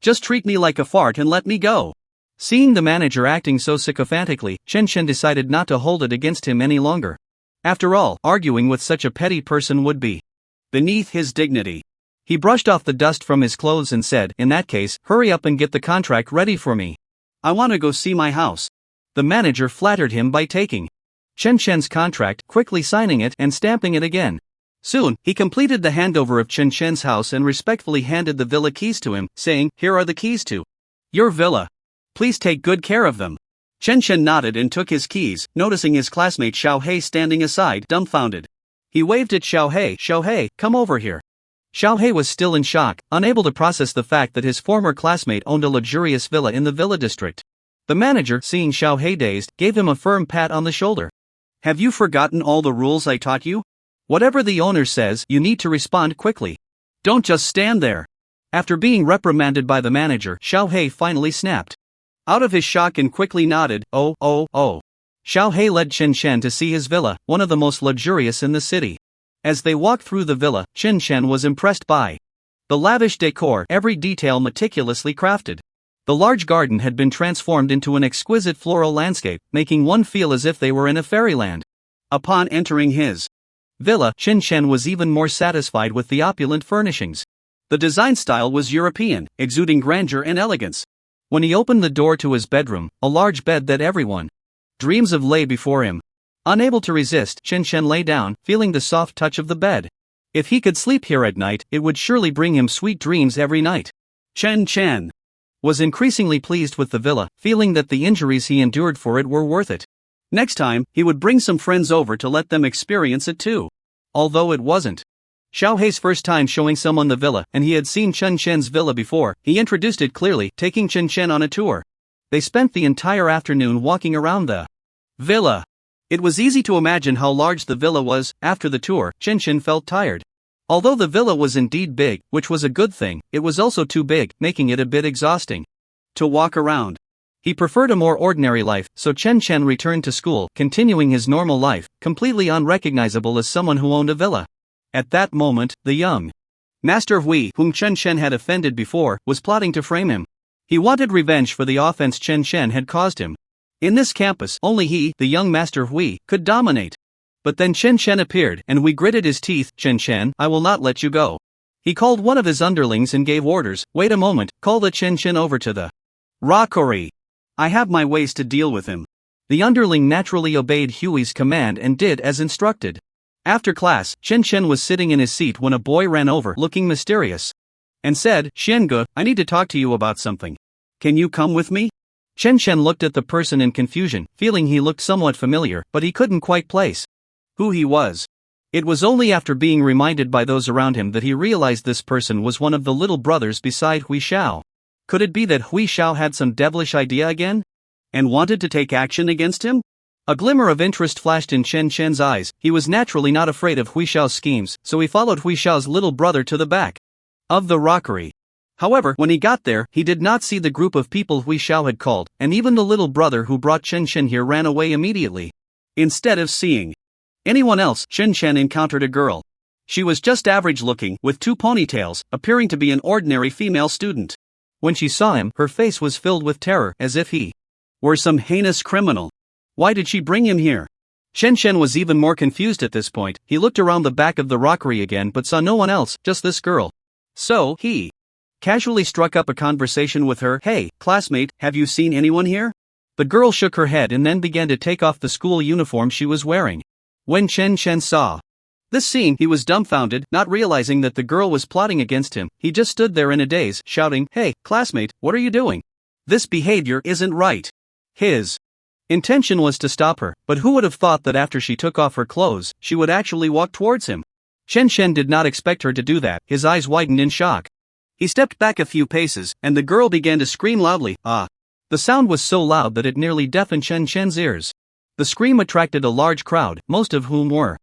"Just treat me like a fart and let me go." Seeing the manager acting so sycophantically, Chen Shen decided not to hold it against him any longer. After all, arguing with such a petty person would be beneath his dignity. He brushed off the dust from his clothes and said, "In that case, hurry up and get the contract ready for me. I want to go see my house." The manager flattered him by taking Chen Shen's contract, quickly signing it and stamping it again. Soon, he completed the handover of Chen Shen's house and respectfully handed the villa keys to him, saying, "Here are the keys to your villa. Please take good care of them." Chen Shen nodded and took his keys, noticing his classmate Xiao Hei standing aside, dumbfounded. He waved at Xiao Hei. "Xiao Hei, come over here." Xiao Hei was still in shock, unable to process the fact that his former classmate owned a luxurious villa in the villa district. The manager, seeing Xiao Hei dazed, gave him a firm pat on the shoulder. "Have you forgotten all the rules I taught you? Whatever the owner says, you need to respond quickly. Don't just stand there." After being reprimanded by the manager, Xiao Hei finally snapped out of his shock and quickly nodded. Oh. Xiao Hei led Chen Shen to see his villa, one of the most luxurious in the city. As they walked through the villa, Chen Shen was impressed by the lavish decor, every detail meticulously crafted. The large garden had been transformed into an exquisite floral landscape, making one feel as if they were in a fairyland. Upon entering his villa, Chen Shen was even more satisfied with the opulent furnishings. The design style was European, exuding grandeur and elegance. When he opened the door to his bedroom, a large bed that everyone dreams of lay before him. Unable to resist, Chen Shen lay down, feeling the soft touch of the bed. If he could sleep here at night, it would surely bring him sweet dreams every night. Chen Shen was increasingly pleased with the villa, feeling that the injuries he endured for it were worth it. Next time, he would bring some friends over to let them experience it too. Although it wasn't Xiao Hei's first time showing someone the villa, and he had seen Chen Shen's villa before, he introduced it clearly, taking Chen Shen on a tour. They spent the entire afternoon walking around the villa. It was easy to imagine how large the villa was. After the tour, Chen Shen felt tired. Although the villa was indeed big, which was a good thing, it was also too big, making it a bit exhausting to walk around. He preferred a more ordinary life, so Chen Shen returned to school, continuing his normal life, completely unrecognizable as someone who owned a villa. At that moment, the young master of Hui, whom Chen Shen had offended before, was plotting to frame him. He wanted revenge for the offense Chen Shen had caused him. In this campus, only he, the young master of Hui, could dominate. But then Chen Shen appeared, and Hui gritted his teeth. Chen Shen, I will not let you go. He called one of his underlings and gave orders. Wait a moment, call the Chen Shen over to the rockery. I have my ways to deal with him. The underling naturally obeyed Hui's command and did as instructed. After class, Chen Shen was sitting in his seat when a boy ran over, looking mysterious, and said, Xiange, I need to talk to you about something. Can you come with me? Chen Shen looked at the person in confusion, feeling he looked somewhat familiar, but he couldn't quite place who he was. It was only after being reminded by those around him that he realized this person was one of the little brothers beside Hui Xiao. Could it be that Hui Xiao had some devilish idea again? And wanted to take action against him? A glimmer of interest flashed in Chen Shen's eyes. He was naturally not afraid of Hui Xiao's schemes, so he followed Hui Xiao's little brother to the back of the rockery. However, when he got there, he did not see the group of people Hui Xiao had called, and even the little brother who brought Chen Shen here ran away immediately. Instead of seeing anyone else, Chen Shen encountered a girl. She was just average looking, with 2 ponytails, appearing to be an ordinary female student. When she saw him, her face was filled with terror, as if he were some heinous criminal. Why did she bring him here? Chen Shen was even more confused at this point. He looked around the back of the rockery again but saw no one else, just this girl. So, he casually struck up a conversation with her. Hey, classmate, have you seen anyone here? The girl shook her head and then began to take off the school uniform she was wearing. When Chen Shen saw this scene, he was dumbfounded, not realizing that the girl was plotting against him. He just stood there in a daze, shouting, Hey, classmate, what are you doing? This behavior isn't right. His intention was to stop her, but who would have thought that after she took off her clothes, she would actually walk towards him? Chen Shen did not expect her to do that. His eyes widened in shock. He stepped back a few paces, and the girl began to scream loudly, Ah! The sound was so loud that it nearly deafened Chen Shen's ears. The scream attracted a large crowd, most of whom were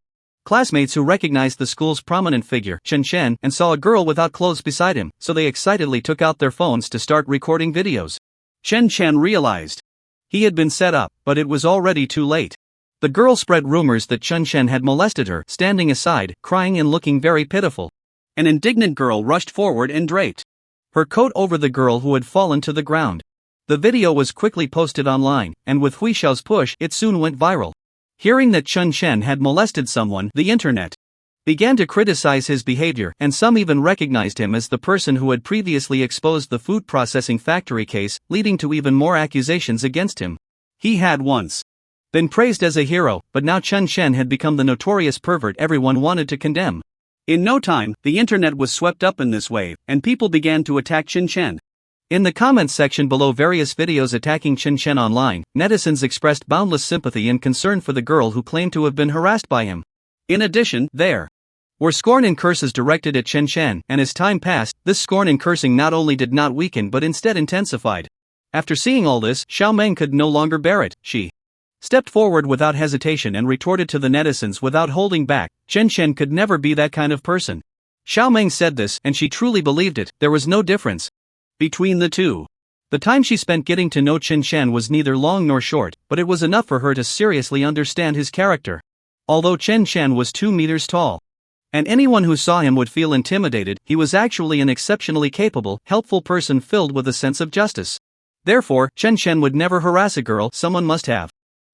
classmates who recognized the school's prominent figure, Chen Shen, and saw a girl without clothes beside him, so they excitedly took out their phones to start recording videos. Chen Shen realized he had been set up, but it was already too late. The girl spread rumors that Chen Shen had molested her, standing aside, crying and looking very pitiful. An indignant girl rushed forward and draped her coat over the girl who had fallen to the ground. The video was quickly posted online, and with Hui Xiao's push, it soon went viral. Hearing that Chen Shen had molested someone, the internet began to criticize his behavior, and some even recognized him as the person who had previously exposed the food processing factory case, leading to even more accusations against him. He had once been praised as a hero, but now Chen Shen had become the notorious pervert everyone wanted to condemn. In no time, the internet was swept up in this wave, and people began to attack Chen Shen. In the comments section below various videos attacking Chen Shen online, netizens expressed boundless sympathy and concern for the girl who claimed to have been harassed by him. In addition, there were scorn and curses directed at Chen Shen, and as time passed, this scorn and cursing not only did not weaken but instead intensified. After seeing all this, Xiao Meng could no longer bear it. She stepped forward without hesitation and retorted to the netizens without holding back, Chen Shen could never be that kind of person. Xiao Meng said this, and she truly believed it. There was no difference between the two. The time she spent getting to know Chen Shen was neither long nor short, but it was enough for her to seriously understand his character. Although Chen Shen was 2 meters tall, and anyone who saw him would feel intimidated, he was actually an exceptionally capable, helpful person filled with a sense of justice. Therefore, Chen Shen would never harass a girl. Someone must have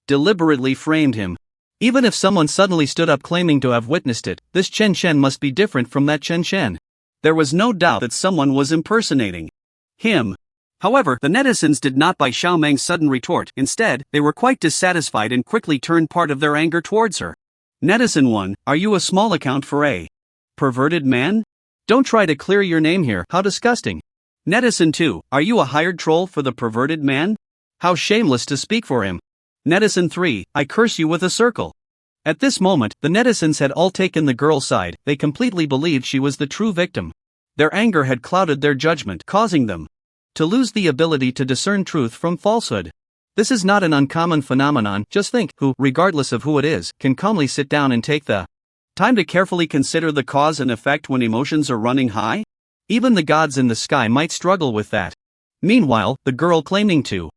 deliberately framed him. Even if someone suddenly stood up claiming to have witnessed it, this Chen Shen must be different from that Chen Shen. There was no doubt that someone was impersonating him. However, the netizens did not buy Xiao Meng's sudden retort. Instead, they were quite dissatisfied and quickly turned part of their anger towards her. Netizen 1, are you a small account for a perverted man? Don't try to clear your name here, how disgusting. Netizen 2, are you a hired troll for the perverted man? How shameless to speak for him. Netizen 3, I curse you with a circle. At this moment, the netizens had all taken the girl's side. They completely believed she was the true victim. Their anger had clouded their judgment, causing them to lose the ability to discern truth from falsehood. This is not an uncommon phenomenon. Just think, who, regardless of who it is, can calmly sit down and take the time to carefully consider the cause and effect when emotions are running high? Even the gods in the sky might struggle with that. Meanwhile, the girl claiming to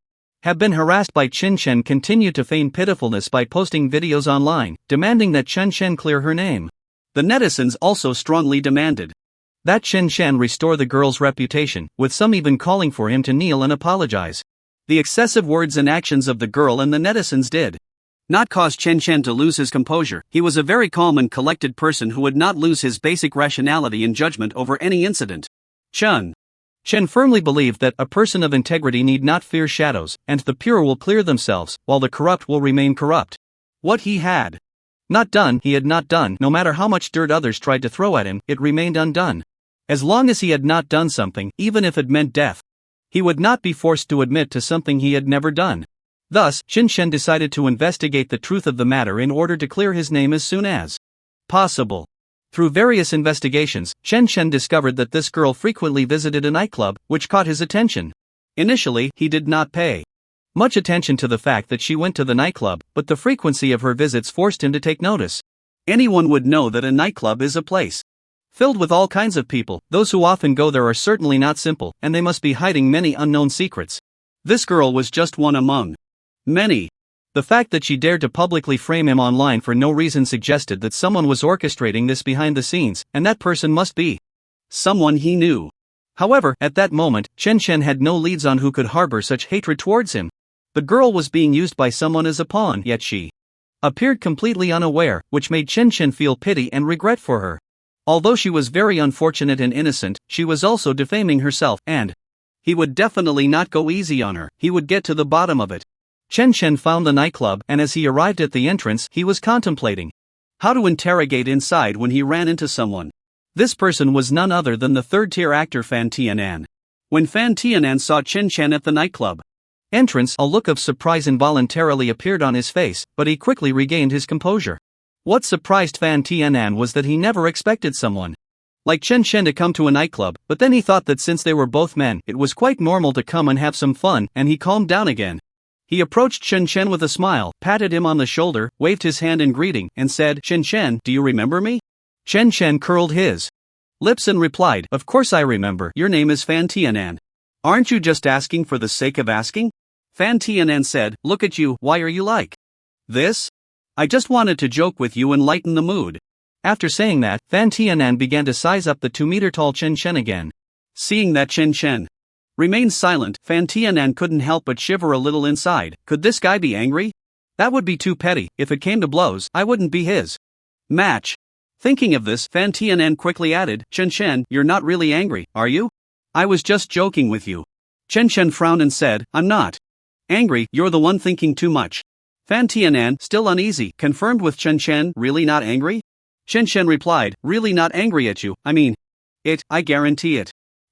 have been harassed by Chen Chen continued to feign pitifulness by posting videos online, demanding that Chen Chen clear her name. The netizens also strongly demanded that Chen Chen restore the girl's reputation, with some even calling for him to kneel and apologize. The excessive words and actions of the girl and the netizens did not cause Chen Chen to lose his composure. He was a very calm and collected person who would not lose his basic rationality and judgment over any incident. Chen firmly believed that a person of integrity need not fear shadows, and the pure will clear themselves, while the corrupt will remain corrupt. What he had not done, he had not done. No matter how much dirt others tried to throw at him, it remained undone. As long as he had not done something, even if it meant death, he would not be forced to admit to something he had never done. Thus, Chen Chen decided to investigate the truth of the matter in order to clear his name as soon as possible. Through various investigations, Chen Chen discovered that this girl frequently visited a nightclub, which caught his attention. Initially, he did not pay much attention to the fact that she went to the nightclub, but the frequency of her visits forced him to take notice. Anyone would know that a nightclub is a place filled with all kinds of people. Those who often go there are certainly not simple, and they must be hiding many unknown secrets. This girl was just one among many. The fact that she dared to publicly frame him online for no reason suggested that someone was orchestrating this behind the scenes, and that person must be someone he knew. However, at that moment, Chen Chen had no leads on who could harbor such hatred towards him. The girl was being used by someone as a pawn, yet she appeared completely unaware, which made Chen Chen feel pity and regret for her. Although she was very unfortunate and innocent, she was also defaming herself, and he would definitely not go easy on her. He would get to the bottom of it. Chen Chen found the nightclub, and as he arrived at the entrance, he was contemplating how to interrogate inside when he ran into someone. This person was none other than the third-tier actor Fan Tianan. When Fan Tianan saw Chen Chen at the nightclub entrance, a look of surprise involuntarily appeared on his face, but he quickly regained his composure. What surprised Fan Tianan was that he never expected someone like Chen Chen to come to a nightclub, but then he thought that since they were both men, it was quite normal to come and have some fun, and he calmed down again. He approached Chen Chen with a smile, patted him on the shoulder, waved his hand in greeting, and said, "Chen Chen, do you remember me?" Chen Chen curled his lips and replied, "Of course I remember. Your name is Fan Tianan. Aren't you just asking for the sake of asking?" Fan Tianan said, "Look at you, why are you like this? I just wanted to joke with you and lighten the mood." After saying that, Fan Tianan began to size up the 2-meter-tall Chen Chen again. Seeing that Chen Chen remained silent, Fan Tianan couldn't help but shiver a little inside. Could this guy be angry? That would be too petty. If it came to blows, I wouldn't be his match. Thinking of this, Fan Tianan quickly added, "Chen Chen, you're not really angry, are you? I was just joking with you." Chen Chen frowned and said, "I'm not angry, you're the one thinking too much." Fan Tianan, still uneasy, confirmed with Chen Chen, "Really not angry?" Chen Chen replied, "Really not angry at you, I mean it, I guarantee it."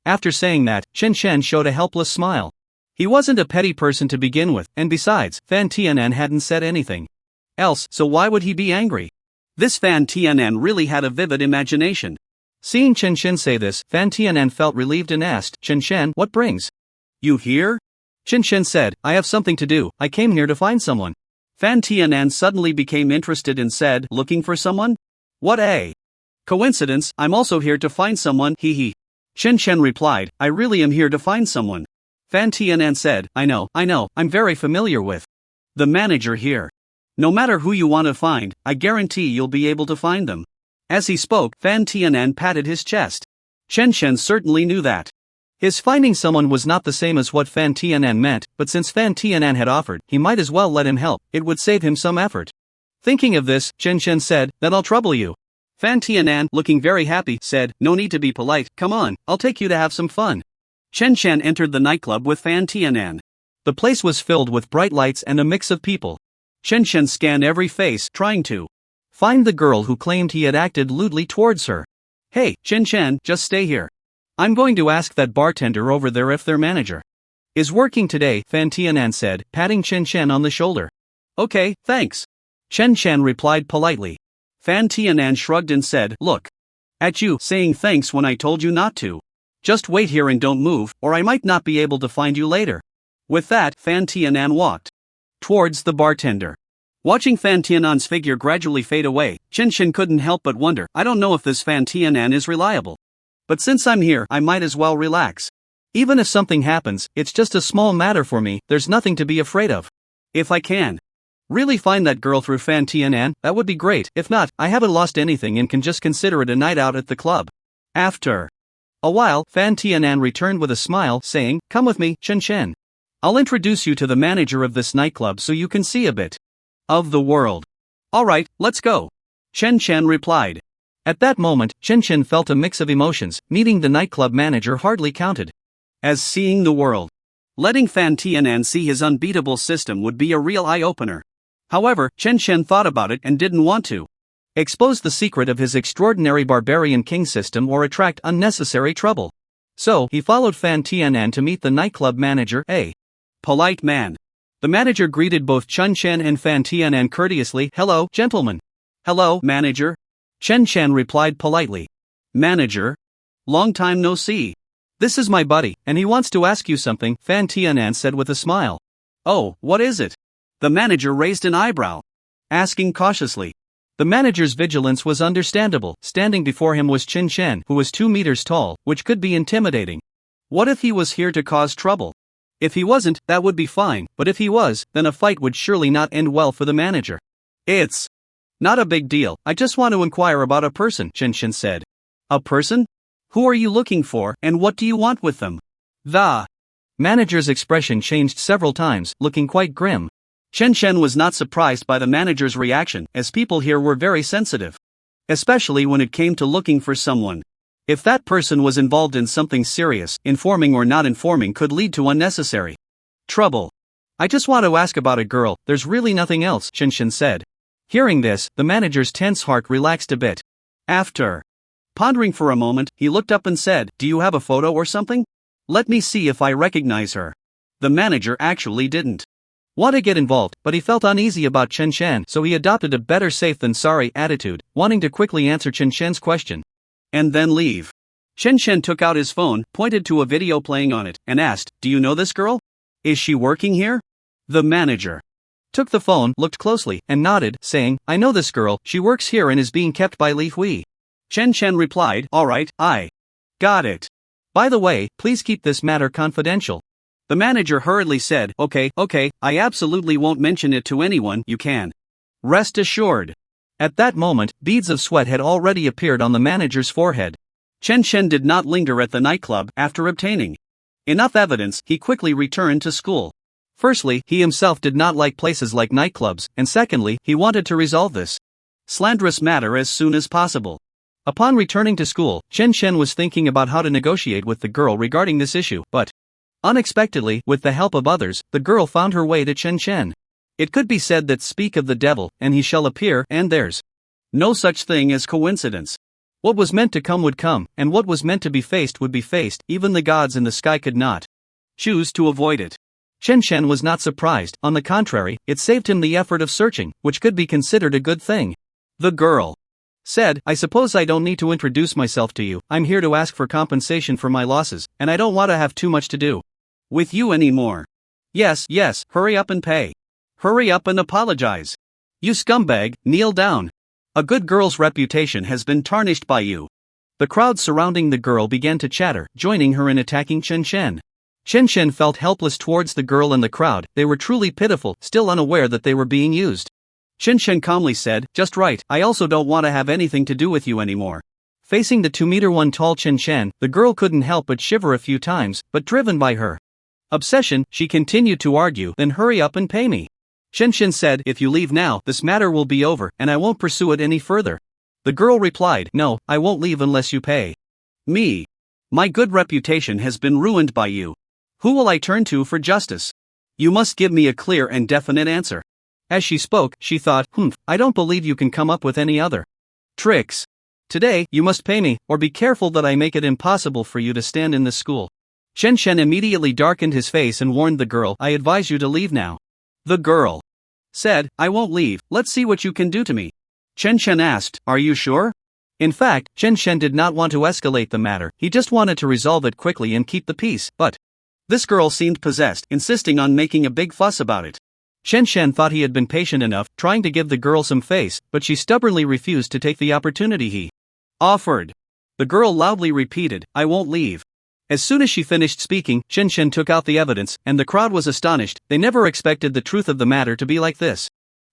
After saying that, Chen Chen showed a helpless smile. He wasn't a petty person to begin with, and besides, Fan Tianan hadn't said anything else, so why would he be angry? This Fan Tianan really had a vivid imagination. Seeing Chen Chen say this, Fan Tianan felt relieved and asked, "Chen Chen, what brings you here?" Chen Chen said, "I have something to do, I came here to find someone." Fan Tianan suddenly became interested and said, "Looking for someone? What a coincidence, I'm also here to find someone, hee hee." Chen Chen replied, "I really am here to find someone." Fan Tianan said, I know, I'm very familiar with the manager here. No matter who you want to find, I guarantee you'll be able to find them." As he spoke, Fan Tianan patted his chest. Chen Chen certainly knew that his finding someone was not the same as what Fan Tianan meant, but since Fan Tianan had offered, he might as well let him help, it would save him some effort. Thinking of this, Chen Chen said, "Then I'll trouble you." Fan Tianan, looking very happy, said, "No need to be polite, come on, I'll take you to have some fun." Chen Chen entered the nightclub with Fan Tianan. The place was filled with bright lights and a mix of people. Chen Chen scanned every face, trying to find the girl who claimed he had acted lewdly towards her. "Hey, Chen Chen, just stay here. I'm going to ask that bartender over there if their manager is working today," Fan Tianan said, patting Chen Chen on the shoulder. Okay, thanks. Chen Chen replied politely. Fan Tianan shrugged and said, look at you saying thanks when I told you not to. Just wait here and don't move, or I might not be able to find you later. With that, Fan Tianan walked towards the bartender. Watching Fan Tianan's figure gradually fade away, Chen Chen couldn't help but wonder, I don't know if this Fan Tianan is reliable. But since I'm here, I might as well relax. Even if something happens, it's just a small matter for me, there's nothing to be afraid of. If I can really find that girl through Fan Tianan, that would be great. If not, I haven't lost anything and can just consider it a night out at the club. After a while, Fan Tianan returned with a smile, saying, come with me, Chen Chen. I'll introduce you to the manager of this nightclub so you can see a bit of the world. Alright, let's go. Chen Chen replied. At that moment, Chen Chen felt a mix of emotions. Meeting the nightclub manager hardly counted as seeing the world. Letting Fan Tianan see his unbeatable system would be a real eye-opener. However, Chen Chen thought about it and didn't want to expose the secret of his extraordinary barbarian king system or attract unnecessary trouble. So, he followed Fan Tianan to meet the nightclub manager, a polite man. The manager greeted both Chen Chen and Fan Tianan courteously. Hello, gentlemen. Hello, manager. Chen Chen replied politely. Manager? Long time no see. This is my buddy, and he wants to ask you something, Fan Tianan said with a smile. Oh, what is it? The manager raised an eyebrow, asking cautiously. The manager's vigilance was understandable. Standing before him was Chen Chen, who was 2 meters tall, which could be intimidating. What if he was here to cause trouble? If he wasn't, that would be fine, but if he was, then a fight would surely not end well for the manager. It's not a big deal, I just want to inquire about a person, Chen Chen said. A person? Who are you looking for, and what do you want with them? The manager's expression changed several times, looking quite grim. Chen Chen was not surprised by the manager's reaction, as people here were very sensitive. Especially when it came to looking for someone. If that person was involved in something serious, informing or not informing could lead to unnecessary trouble. I just want to ask about a girl, there's really nothing else, Chen Chen said. Hearing this, the manager's tense heart relaxed a bit. After pondering for a moment, he looked up and said, do you have a photo or something? Let me see if I recognize her. The manager actually didn't want to get involved, but he felt uneasy about Chen Chen, so he adopted a better safe than sorry attitude, wanting to quickly answer Chen Chen's question and then leave. Chen Chen took out his phone, pointed to a video playing on it, and asked, do you know this girl? Is she working here? The manager took the phone, looked closely, and nodded, saying, I know this girl, she works here and is being kept by Li Hui. Chen Chen replied, alright, I got it. By the way, please keep this matter confidential. The manager hurriedly said, okay, I absolutely won't mention it to anyone, you can rest assured. At that moment, beads of sweat had already appeared on the manager's forehead. Chen Chen did not linger at the nightclub. After obtaining enough evidence, he quickly returned to school. Firstly, he himself did not like places like nightclubs, and secondly, he wanted to resolve this slanderous matter as soon as possible. Upon returning to school, Chen Chen was thinking about how to negotiate with the girl regarding this issue, but unexpectedly, with the help of others, the girl found her way to Chen Chen. It could be said that speak of the devil, and he shall appear, and there's no such thing as coincidence. What was meant to come would come, and what was meant to be faced would be faced, even the gods in the sky could not choose to avoid it. Chen Chen was not surprised, on the contrary, it saved him the effort of searching, which could be considered a good thing. The girl said, I suppose I don't need to introduce myself to you, I'm here to ask for compensation for my losses, and I don't want to have too much to do with you anymore. Yes, hurry up and pay. Hurry up and apologize. You scumbag, kneel down. A good girl's reputation has been tarnished by you. The crowd surrounding the girl began to chatter, joining her in attacking Chen Chen. Chen Chen felt helpless towards the girl and the crowd, they were truly pitiful, still unaware that they were being used. Chen Chen calmly said, just right, I also don't want to have anything to do with you anymore. Facing the 2-meter tall Chen Chen, the girl couldn't help but shiver a few times, but driven by her obsession, she continued to argue, then hurry up and pay me. Chen Chen said, if you leave now, this matter will be over, and I won't pursue it any further. The girl replied, no, I won't leave unless you pay me. My good reputation has been ruined by you. Who will I turn to for justice? You must give me a clear and definite answer. As she spoke, she thought, I don't believe you can come up with any other tricks. Today, you must pay me, or be careful that I make it impossible for you to stand in this school. Chen Chen immediately darkened his face and warned the girl, I advise you to leave now. The girl said, I won't leave, let's see what you can do to me. Chen Shen asked, are you sure? In fact, Chen Shen did not want to escalate the matter, he just wanted to resolve it quickly and keep the peace, but this girl seemed possessed, insisting on making a big fuss about it. Chen Shen thought he had been patient enough, trying to give the girl some face, but she stubbornly refused to take the opportunity he offered. The girl loudly repeated, I won't leave. As soon as she finished speaking, Chen Shen took out the evidence, and the crowd was astonished. They never expected the truth of the matter to be like this.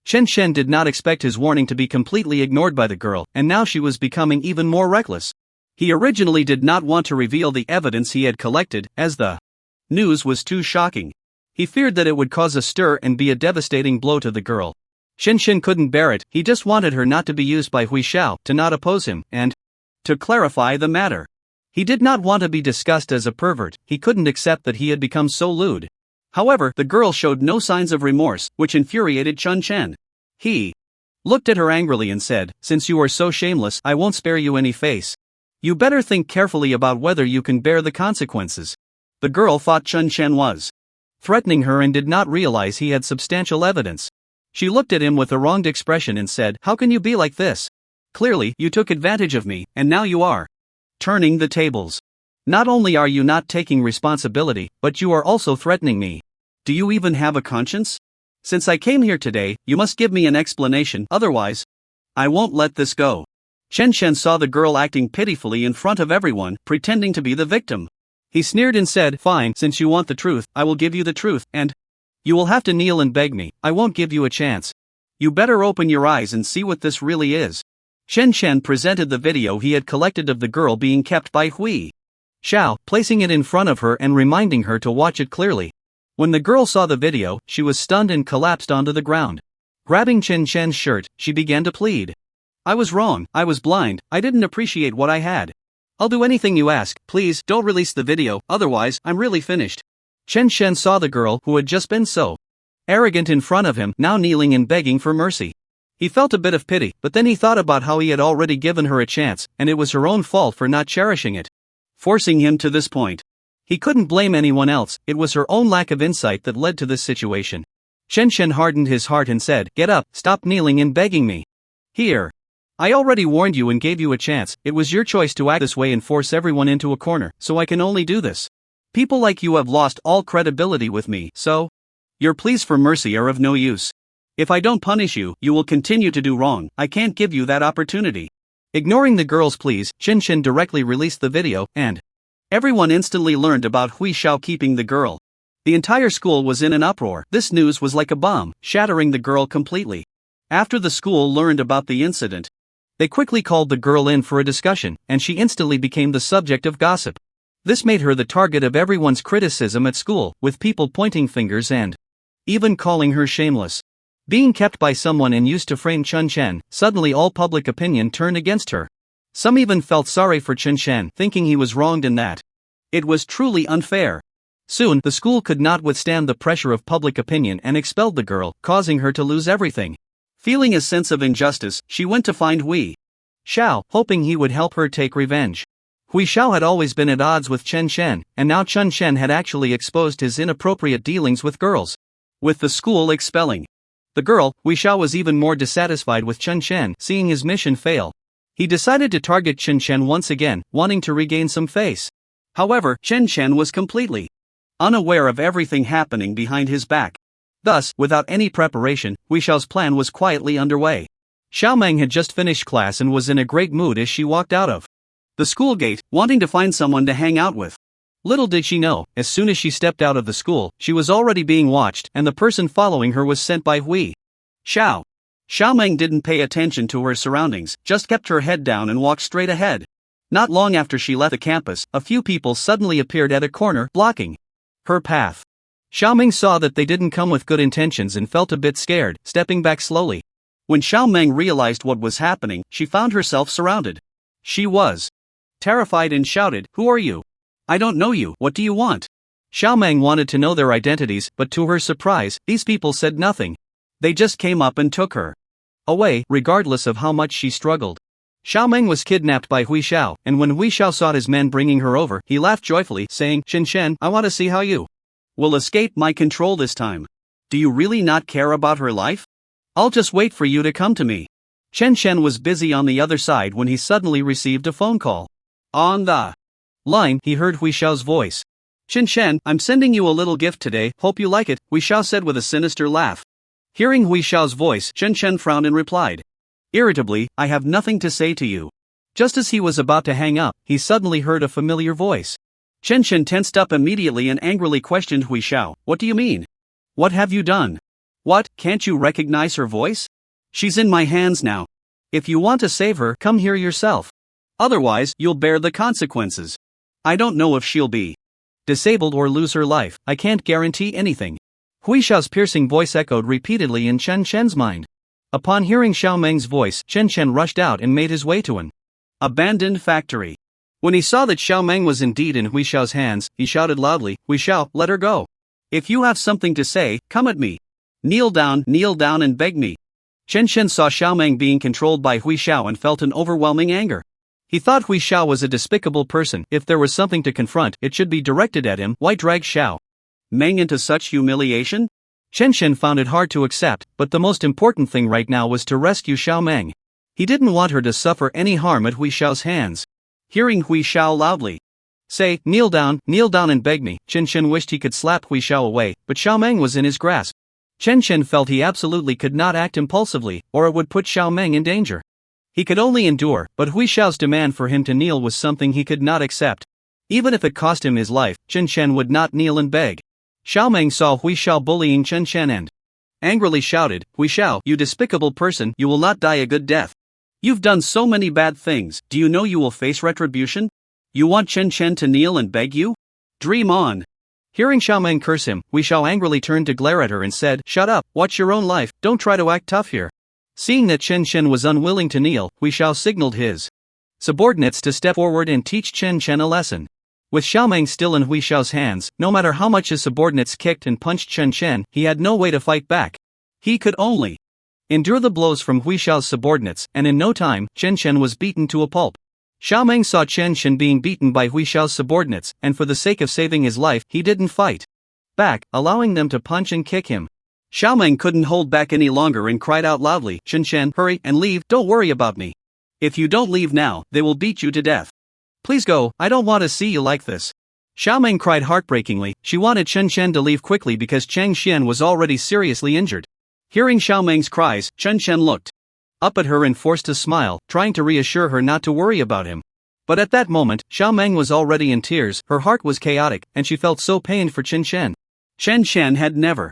Chen Shen did not expect his warning to be completely ignored by the girl, and now she was becoming even more reckless. He originally did not want to reveal the evidence he had collected, as the news was too shocking. He feared that it would cause a stir and be a devastating blow to the girl. Chen Shen couldn't bear it, he just wanted her not to be used by Hui Xiao, to not oppose him, and to clarify the matter. He did not want to be discussed as a pervert, he couldn't accept that he had become so lewd. However, the girl showed no signs of remorse, which infuriated Chen Shen. He looked at her angrily and said, since you are so shameless, I won't spare you any face. You better think carefully about whether you can bear the consequences. The girl thought Chen Shen was threatening her and did not realize he had substantial evidence. She looked at him with a wronged expression and said, how can you be like this? Clearly, you took advantage of me, and now you are turning the tables. Not only are you not taking responsibility, but you are also threatening me. Do you even have a conscience? Since I came here today, you must give me an explanation, otherwise, I won't let this go. Chen Shen saw the girl acting pitifully in front of everyone, pretending to be the victim. He sneered and said, fine, since you want the truth, I will give you the truth, and you will have to kneel and beg me, I won't give you a chance. You better open your eyes and see what this really is. Chen Shen presented the video he had collected of the girl being kept by Hui Xiao, placing it in front of her and reminding her to watch it clearly. When the girl saw the video, she was stunned and collapsed onto the ground. Grabbing Chen Shen's shirt, she began to plead. I was wrong, I was blind, I didn't appreciate what I had. I'll do anything you ask, please don't release the video, otherwise I'm really finished. Chen Shen saw the girl who had just been so arrogant in front of him, now kneeling and begging for mercy. He felt a bit of pity, but then he thought about how he had already given her a chance, and it was her own fault for not cherishing it, forcing him to this point. He couldn't blame anyone else, it was her own lack of insight that led to this situation. Chen Shen hardened his heart and said, get up, stop kneeling and begging me. Here. I already warned you and gave you a chance, it was your choice to act this way and force everyone into a corner, so I can only do this. People like you have lost all credibility with me, so your pleas for mercy are of no use. If I don't punish you, you will continue to do wrong, I can't give you that opportunity. Ignoring the girl's pleas, Chen Shen directly released the video, and everyone instantly learned about Hui Xiao keeping the girl. The entire school was in an uproar. This news was like a bomb, shattering the girl completely. After the school learned about the incident, they quickly called the girl in for a discussion, and she instantly became the subject of gossip. This made her the target of everyone's criticism at school, with people pointing fingers and even calling her shameless. Being kept by someone and used to frame Chen Shen, suddenly all public opinion turned against her. Some even felt sorry for Chen Shen, thinking he was wronged in that it was truly unfair. Soon, the school could not withstand the pressure of public opinion and expelled the girl, causing her to lose everything. Feeling a sense of injustice, she went to find Hui Xiao, hoping he would help her take revenge. Hui Xiao had always been at odds with Chen Shen, and now Chen Shen had actually exposed his inappropriate dealings with girls. With the school expelling the girl, Hui Xiao was even more dissatisfied with Chen Shen, seeing his mission fail. He decided to target Chen Shen once again, wanting to regain some face. However, Chen Shen was completely unaware of everything happening behind his back. Thus, without any preparation, Hui Xiao's plan was quietly underway. Xiaomeng had just finished class and was in a great mood as she walked out of the school gate, wanting to find someone to hang out with. Little did she know, as soon as she stepped out of the school, she was already being watched, and the person following her was sent by Hui Xiao. Xiaomeng didn't pay attention to her surroundings, just kept her head down and walked straight ahead. Not long after she left the campus, a few people suddenly appeared at a corner, blocking her path. Xiaomeng saw that they didn't come with good intentions and felt a bit scared, stepping back slowly. When Xiaomeng realized what was happening, she found herself surrounded. She was terrified and shouted, "Who are you? I don't know you, what do you want?" Xiaomeng wanted to know their identities, but to her surprise, these people said nothing. They just came up and took her away, regardless of how much she struggled. Xiaomeng was kidnapped by Hui Xiao, and when Hui Xiao saw his men bringing her over, he laughed joyfully, saying, "Shen Shen, I want to see how you will escape my control this time. Do you really not care about her life?" I'll just wait for you to come to me. Chen Chen was busy on the other side when he suddenly received a phone call. On the line, he heard Hui Xiao's voice. Chen Chen, I'm sending you a little gift today, hope you like it, Hui Xiao said with a sinister laugh. Hearing Hui Xiao's voice, Chen Chen frowned and replied. Irritably, I have nothing to say to you. Just as he was about to hang up, he suddenly heard a familiar voice. Chen Chen tensed up immediately and angrily questioned Hui Xiao, what do you mean? What have you done? What, can't you recognize her voice? She's in my hands now. If you want to save her, come here yourself. Otherwise, you'll bear the consequences. I don't know if she'll be disabled or lose her life, I can't guarantee anything. Hui Xiao's piercing voice echoed repeatedly in Chen Chen's mind. Upon hearing Xiao Meng's voice, Chen Chen rushed out and made his way to an abandoned factory. When he saw that Xiao Meng was indeed in Hui Xiao's hands, he shouted loudly, Hui Xiao, let her go. If you have something to say, come at me. Kneel down and beg me. Chen Chen saw Xiao Meng being controlled by Hui Xiao and felt an overwhelming anger. He thought Hui Xiao was a despicable person. If there was something to confront, it should be directed at him. Why drag Xiao Meng into such humiliation? Chen Chen found it hard to accept, but the most important thing right now was to rescue Xiao Meng. He didn't want her to suffer any harm at Hui Xiao's hands. Hearing Hui Xiao loudly say, kneel down and beg me, Chen Chen wished he could slap Hui Xiao away, but Xiao Meng was in his grasp. Chen Chen felt he absolutely could not act impulsively, or it would put Xiao Meng in danger. He could only endure, but Hui Xiao's demand for him to kneel was something he could not accept. Even if it cost him his life, Chen Chen would not kneel and beg. Xiao Meng saw Hui Xiao bullying Chen Chen and angrily shouted, Hui Xiao, you despicable person, you will not die a good death. You've done so many bad things, do you know you will face retribution? You want Chen Chen to kneel and beg you? Dream on. Hearing Xiao Meng curse him, Hui Xiao angrily turned to glare at her and said, shut up, watch your own life, don't try to act tough here. Seeing that Chen Chen was unwilling to kneel, Hui Xiao signaled his subordinates to step forward and teach Chen Chen a lesson. With Xiao Meng still in Hui Xiao's hands, no matter how much his subordinates kicked and punched Chen Chen, he had no way to fight back. He could only endure the blows from Hui Xiao's subordinates, and in no time, Chen Chen was beaten to a pulp. Xiao Meng saw Chen Chen being beaten by Hui Xiao's subordinates, and for the sake of saving his life, he didn't fight back, allowing them to punch and kick him. Xiao Meng couldn't hold back any longer and cried out loudly, Chen Chen, hurry and leave, don't worry about me. If you don't leave now, they will beat you to death. Please go, I don't want to see you like this. Xiao Meng cried heartbreakingly. She wanted Chen Chen to leave quickly because Cheng Xian was already seriously injured. Hearing Xiao Meng's cries, Chen Chen looked up at her and forced a smile, trying to reassure her not to worry about him. But at that moment, Xiao Meng was already in tears, her heart was chaotic, and she felt so pained for Chen Chen. Chen Chen had never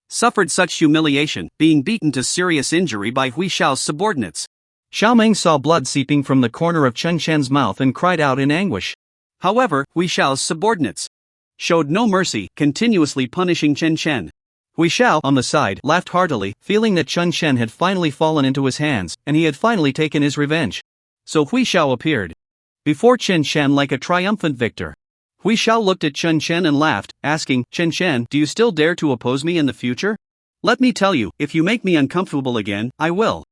suffered such humiliation, being beaten to serious injury by Hui Xiao's subordinates. Xiao Meng saw blood seeping from the corner of Chen Chen's mouth and cried out in anguish. However, Hui Xiao's subordinates showed no mercy, continuously punishing Chen Chen. Hui Xiao, on the side, laughed heartily, feeling that Chen Chen had finally fallen into his hands, and he had finally taken his revenge. So Hui Xiao appeared before Chen Chen like a triumphant victor. Hui Xiao looked at Chen Chen and laughed, asking, Chen Chen, do you still dare to oppose me in the future? Let me tell you, if you make me uncomfortable again, I will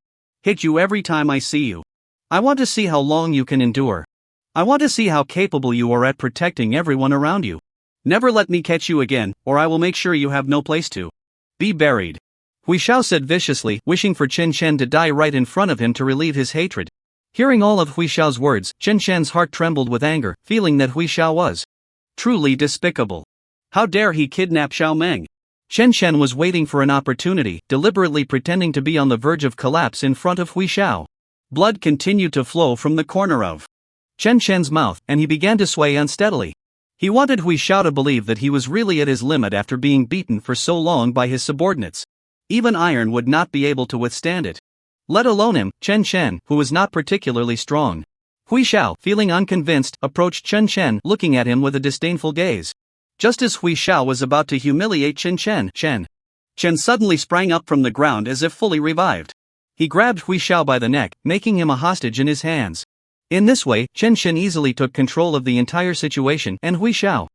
hit you every time I see you. I want to see how long you can endure. I want to see how capable you are at protecting everyone around you. Never let me catch you again, or I will make sure you have no place to be buried. Hui Xiao said viciously, wishing for Chen Chen to die right in front of him to relieve his hatred. Hearing all of Hui Xiao's words, Chen Chen's heart trembled with anger, feeling that Hui Xiao was truly despicable. How dare he kidnap Xiao Meng? Chen Chen was waiting for an opportunity, deliberately pretending to be on the verge of collapse in front of Hui Xiao. Blood continued to flow from the corner of Chen Chen's mouth, and he began to sway unsteadily. He wanted Hui Xiao to believe that he was really at his limit after being beaten for so long by his subordinates. Even iron would not be able to withstand it. Let alone him, Chen Chen, who was not particularly strong. Hui Xiao, feeling unconvinced, approached Chen Chen, looking at him with a disdainful gaze. Just as Hui Xiao was about to humiliate Chen Chen suddenly sprang up from the ground as if fully revived. He grabbed Hui Xiao by the neck, making him a hostage in his hands. In this way, Chen Chen easily took control of the entire situation, and Hui Xiao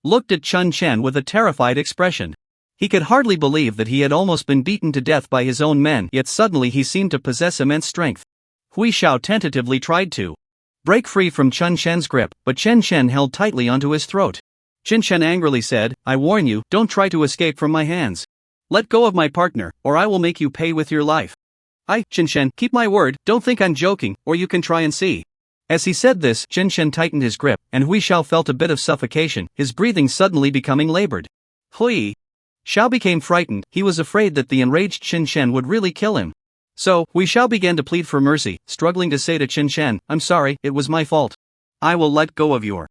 looked at Chen Chen with a terrified expression. He could hardly believe that he had almost been beaten to death by his own men, yet suddenly he seemed to possess immense strength. Hui Xiao tentatively tried to break free from Chen Chen's grip, but Chen Chen held tightly onto his throat. Chen Chen angrily said, I warn you, don't try to escape from my hands. Let go of my partner, or I will make you pay with your life. Chen, keep my word, don't think I'm joking, or you can try and see. As he said this, Chen tightened his grip, and Hui Xiao felt a bit of suffocation, his breathing suddenly becoming labored. Hui Xiao became frightened, he was afraid that the enraged Chen would really kill him. So, Hui Xiao began to plead for mercy, struggling to say to Chen, I'm sorry, it was my fault. I will let go of your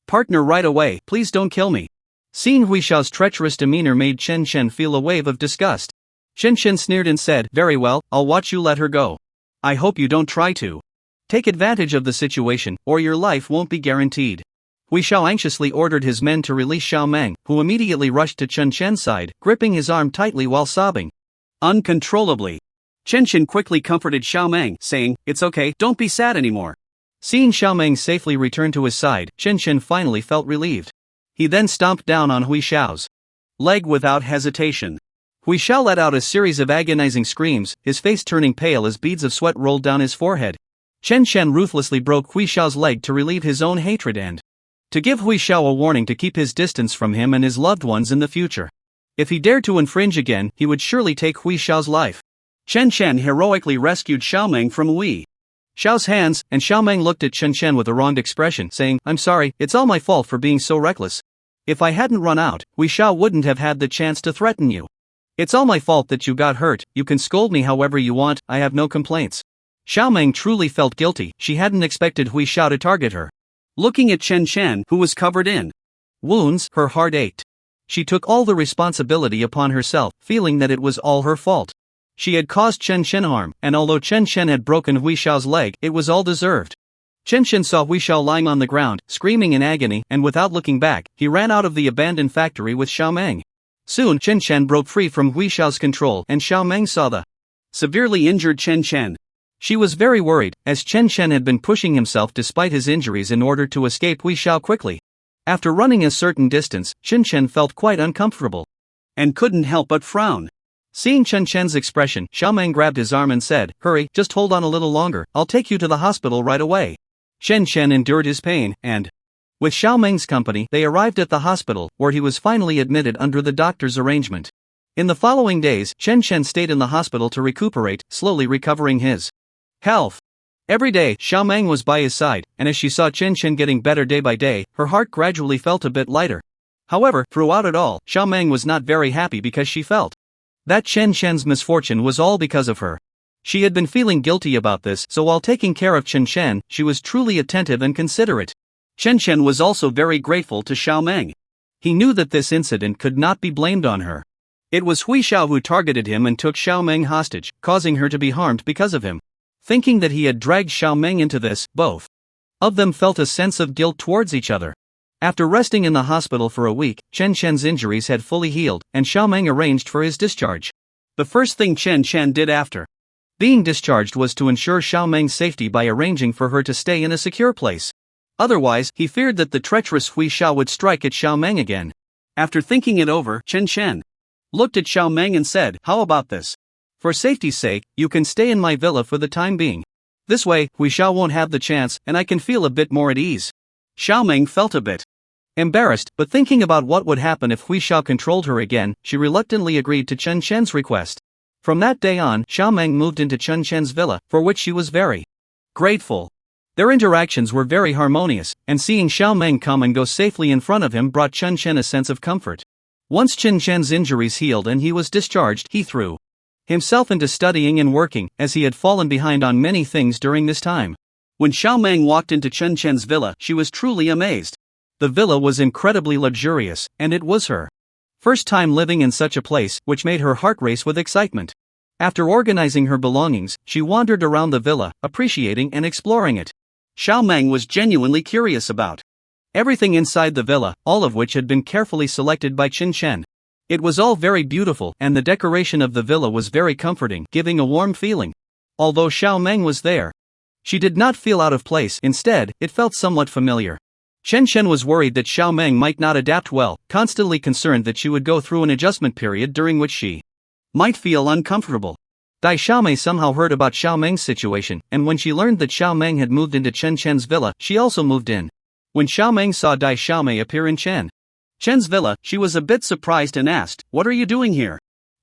partner right away, please don't kill me. Seeing Hui Xiao's treacherous demeanor made Chen feel a wave of disgust. Chen sneered and said, very well, I'll watch you let her go. I hope you don't try to take advantage of the situation, or your life won't be guaranteed. Hui Xiao anxiously ordered his men to release Xiao Meng, who immediately rushed to Chen's side, gripping his arm tightly while sobbing uncontrollably. Chen quickly comforted Xiao Meng, saying, it's okay, don't be sad anymore. Seeing Xiao Meng safely return to his side, Chen finally felt relieved. He then stomped down on Hui Xiao's leg without hesitation. Hui Xiao let out a series of agonizing screams, his face turning pale as beads of sweat rolled down his forehead. Chen ruthlessly broke Hui Xiao's leg to relieve his own hatred and to give Hui Xiao a warning to keep his distance from him and his loved ones in the future. If he dared to infringe again, he would surely take Hui Xiao's life. Chen heroically rescued Xiao Meng from Hui Xiao's hands, and Xiao Meng looked at Chen with a wronged expression, saying, I'm sorry, it's all my fault for being so reckless. If I hadn't run out, Hui Xiao wouldn't have had the chance to threaten you. It's all my fault that you got hurt, you can scold me however you want, I have no complaints. Xiao Meng truly felt guilty, she hadn't expected Hui Xiao to target her. Looking at Chen, who was covered in wounds, her heart ached. She took all the responsibility upon herself, feeling that it was all her fault. She had caused Chen harm, and although Chen had broken Hui Xiao's leg, it was all deserved. Chen saw Hui Xiao lying on the ground, screaming in agony, and without looking back, he ran out of the abandoned factory with Xiao Meng. Soon, Chen broke free from Hui Xiao's control, and Xiao Meng saw the severely injured Chen. She was very worried, as Chen had been pushing himself despite his injuries in order to escape Hui Xiao quickly. After running a certain distance, Chen felt quite uncomfortable and couldn't help but frown. Seeing Chen's expression, Xiao Meng grabbed his arm and said, hurry, just hold on a little longer, I'll take you to the hospital right away. Chen endured his pain, and with Xiao Meng's company, they arrived at the hospital, where he was finally admitted under the doctor's arrangement. In the following days, Chen stayed in the hospital to recuperate, slowly recovering his health. Every day, Xiao Meng was by his side, and as she saw Chen getting better day by day, her heart gradually felt a bit lighter. However, throughout it all, Xiao Meng was not very happy because she felt that Chen's misfortune was all because of her. She had been feeling guilty about this, so while taking care of Chen, she was truly attentive and considerate. Chen was also very grateful to Xiao Meng. He knew that this incident could not be blamed on her. It was Hui Xiao who targeted him and took Xiao Meng hostage, causing her to be harmed because of him. Thinking that he had dragged Xiao Meng into this, both of them felt a sense of guilt towards each other. After resting in the hospital for a week, Chen's injuries had fully healed, and Xiao Meng arranged for his discharge. The first thing Chen did after being discharged was to ensure Xiao Meng's safety by arranging for her to stay in a secure place. Otherwise, he feared that the treacherous Hui Xiao would strike at Xiao Meng again. After thinking it over, Chen looked at Xiao Meng and said, how about this? For safety's sake, you can stay in my villa for the time being. This way, Hui Xiao won't have the chance, and I can feel a bit more at ease. Xiao Meng felt a bit embarrassed, but thinking about what would happen if Hui Xiao controlled her again, she reluctantly agreed to Chen's request. From that day on, Xiao Meng moved into Chen's villa, for which she was very grateful. Their interactions were very harmonious, and seeing Xiao Meng come and go safely in front of him brought Chen a sense of comfort. Once Chen's injuries healed and he was discharged, he threw himself into studying and working, as he had fallen behind on many things during this time. When Xiao Meng walked into Chen's villa, she was truly amazed. The villa was incredibly luxurious, and it was her first time living in such a place, which made her heart race with excitement. After organizing her belongings, she wandered around the villa, appreciating and exploring it. Xiao Meng was genuinely curious about everything inside the villa, all of which had been carefully selected by Chen. It was all very beautiful, and the decoration of the villa was very comforting, giving a warm feeling. Although Xiao Meng was there, she did not feel out of place, instead, it felt somewhat familiar. Chen was worried that Xiao Meng might not adapt well, constantly concerned that she would go through an adjustment period during which she might feel uncomfortable. Dai Xiaomei somehow heard about Xiao Meng's situation, and when she learned that Xiao Meng had moved into Chen's villa, she also moved in. When Xiao Meng saw Dai Xiaomei appear in Chen's villa, she was a bit surprised and asked, "What are you doing here?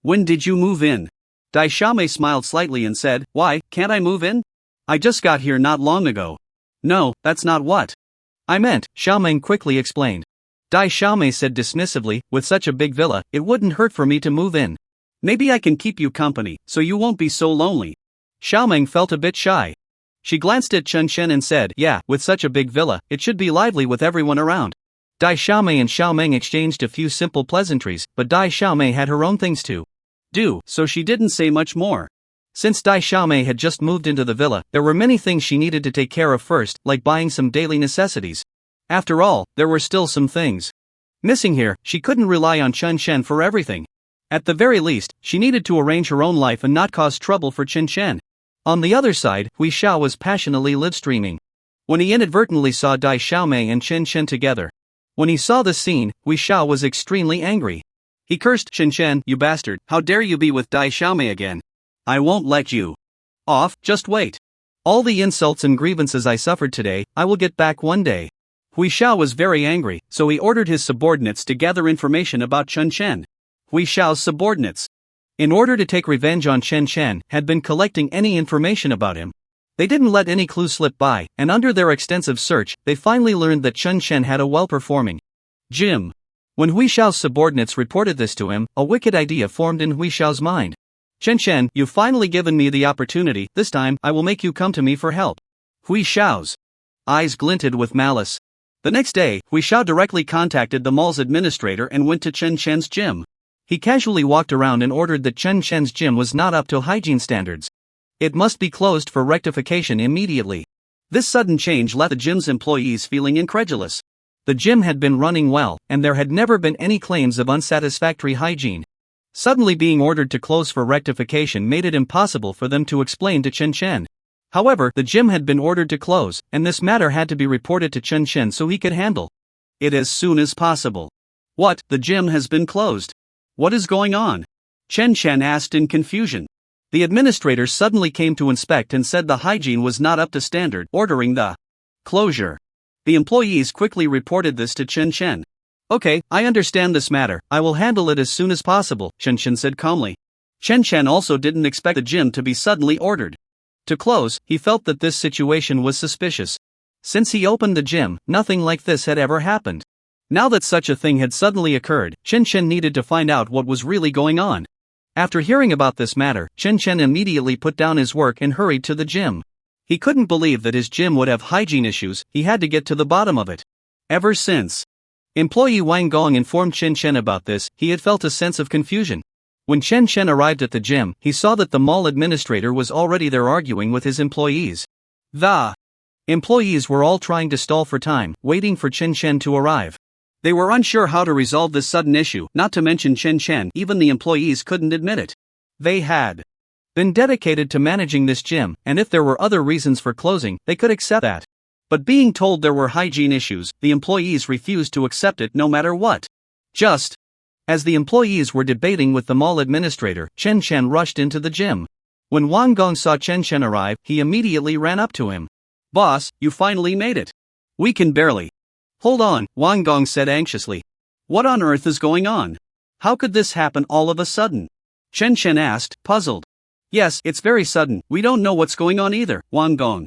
When did you move in? Dai Xiaomei smiled slightly and said, Why, can't I move in? I just got here not long ago. No, that's not what I meant, Xiaomeng quickly explained. Dai Xiaomei said dismissively, with such a big villa, it wouldn't hurt for me to move in. Maybe I can keep you company, so you won't be so lonely. Xiaomeng felt a bit shy. She glanced at Chen Shen and said, Yeah, with such a big villa, it should be lively with everyone around. Dai Xiaomei and Xiaomeng exchanged a few simple pleasantries, but Dai Xiaomei had her own things to do, so she didn't say much more. Since Dai Xiaomei had just moved into the villa, there were many things she needed to take care of first, like buying some daily necessities. After all, there were still some things missing here. She couldn't rely on Chen Shen for everything. At the very least, she needed to arrange her own life and not cause trouble for Chen Shen. On the other side, Hui Xiao was passionately live-streaming when he inadvertently saw Dai Xiaomei and Chen Shen together. When he saw this scene, Hui Xiao was extremely angry. He cursed, Chen Shen, you bastard, how dare you be with Dai Xiaomei again? I won't let you off, just wait. All the insults and grievances I suffered today, I will get back one day. Hui Xiao was very angry, so he ordered his subordinates to gather information about Chen Shen. Hui Xiao's subordinates, in order to take revenge on Chen Shen, had been collecting any information about him. They didn't let any clue slip by, and under their extensive search, they finally learned that Chen Shen had a well-performing gym. When Hui Xiao's subordinates reported this to him, a wicked idea formed in Hui Xiao's mind. Chen Shen, you've finally given me the opportunity, this time, I will make you come to me for help. Hui Xiao's eyes glinted with malice. The next day, Hui Xiao directly contacted the mall's administrator and went to Chen Shen's gym. He casually walked around and ordered that Chen Shen's gym was not up to hygiene standards. It must be closed for rectification immediately. This sudden change left the gym's employees feeling incredulous. The gym had been running well, and there had never been any claims of unsatisfactory hygiene. Suddenly being ordered to close for rectification made it impossible for them to explain to Chen Shen. However, the gym had been ordered to close, and this matter had to be reported to Chen Shen so he could handle it as soon as possible. What, the gym has been closed? What is going on? Chen Shen asked in confusion. The administrator suddenly came to inspect and said the hygiene was not up to standard, ordering the closure. The employees quickly reported this to Chen Shen. Okay, I understand this matter, I will handle it as soon as possible, Chen Shen said calmly. Chen Shen also didn't expect the gym to be suddenly ordered to close. He felt that this situation was suspicious. Since he opened the gym, nothing like this had ever happened. Now that such a thing had suddenly occurred, Chen Shen needed to find out what was really going on. After hearing about this matter, Chen Shen immediately put down his work and hurried to the gym. He couldn't believe that his gym would have hygiene issues, he had to get to the bottom of it. Ever since employee Wang Gong informed Chen Shen about this, he had felt a sense of confusion. When Chen Shen arrived at the gym, he saw that the mall administrator was already there arguing with his employees. The employees were all trying to stall for time, waiting for Chen Shen to arrive. They were unsure how to resolve this sudden issue, not to mention Chen Shen, even the employees couldn't admit it. They had been dedicated to managing this gym, and if there were other reasons for closing, they could accept that. But being told there were hygiene issues, the employees refused to accept it no matter what. Just as the employees were debating with the mall administrator, Chen Shen rushed into the gym. When Wang Gong saw Chen Shen arrive, he immediately ran up to him. Boss, you finally made it. We can barely. Hold on, Wang Gong said anxiously. What on earth is going on? How could this happen all of a sudden? Chen Shen asked, puzzled. Yes, it's very sudden, we don't know what's going on either, Wang Gong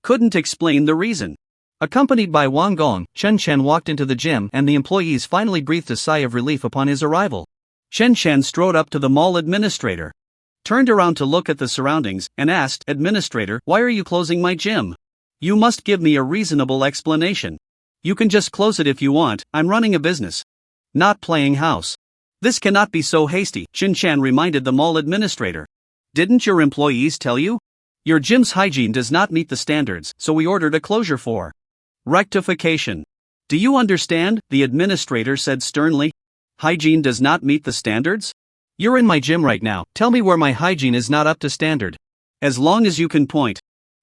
couldn't explain the reason. Accompanied by Wang Gong, Chen Shen walked into the gym and the employees finally breathed a sigh of relief upon his arrival. Chen Shen strode up to the mall administrator, turned around to look at the surroundings, and asked, Administrator, why are you closing my gym? You must give me a reasonable explanation. You can just close it if you want, I'm running a business, not playing house. This cannot be so hasty, Chen Shen reminded the mall administrator. Didn't your employees tell you? Your gym's hygiene does not meet the standards, so we ordered a closure for rectification. Do you understand? The administrator said sternly. Hygiene does not meet the standards? You're in my gym right now, tell me where my hygiene is not up to standard. As long as you can point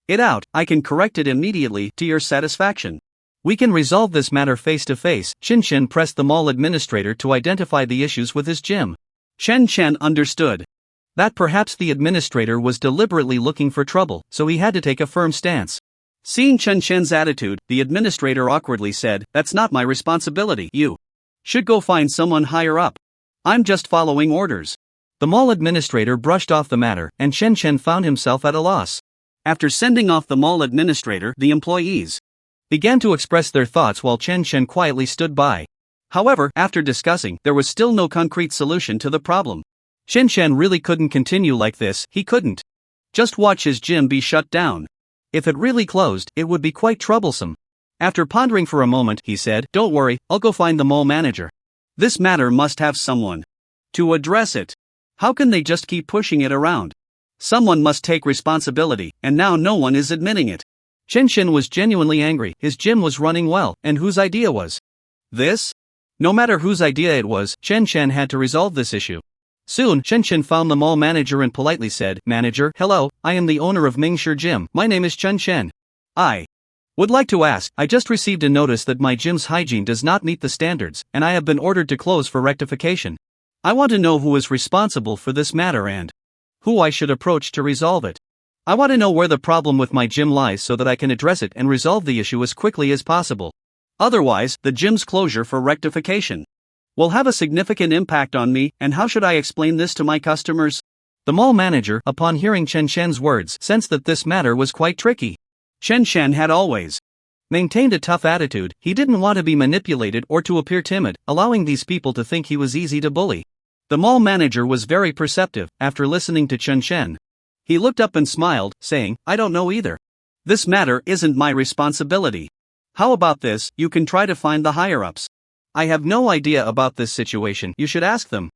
it out, I can correct it immediately, to your satisfaction. We can resolve this matter face to face. Chen Shen pressed the mall administrator to identify the issues with his gym. Chen Shen understood that perhaps the administrator was deliberately looking for trouble, so he had to take a firm stance. Seeing Chen Shen's attitude, the administrator awkwardly said, That's not my responsibility. You should go find someone higher up. I'm just following orders. The mall administrator brushed off the matter, and Chen found himself at a loss. After sending off the mall administrator, the employees began to express their thoughts while Chen quietly stood by. However, after discussing, there was still no concrete solution to the problem. Chen really couldn't continue like this. He couldn't just watch his gym be shut down. If it really closed, it would be quite troublesome. After pondering for a moment, he said, "Don't worry, I'll go find the mall manager. This matter must have someone to address it. How can they just keep pushing it around? Someone must take responsibility, and now no one is admitting it." Chen was genuinely angry. His gym was running well, and whose idea was this? No matter whose idea it was, Chen had to resolve this issue. Soon, Chen found the mall manager and politely said, "Manager, hello, I am the owner of Mingshi Gym. My name is Chen. I would like to ask, I just received a notice that my gym's hygiene does not meet the standards, and I have been ordered to close for rectification. I want to know who is responsible for this matter and who I should approach to resolve it. I want to know where the problem with my gym lies so that I can address it and resolve the issue as quickly as possible. Otherwise, the gym's closure for rectification will have a significant impact on me, and how should I explain this to my customers?" The mall manager, upon hearing Chen words, sensed that this matter was quite tricky. Chen had always maintained a tough attitude. He didn't want to be manipulated or to appear timid, allowing these people to think he was easy to bully. The mall manager was very perceptive. After listening to Chen, he looked up and smiled, saying, "I don't know either. This matter isn't my responsibility. How about this, you can try to find the higher-ups. I have no idea about this situation, you should ask them.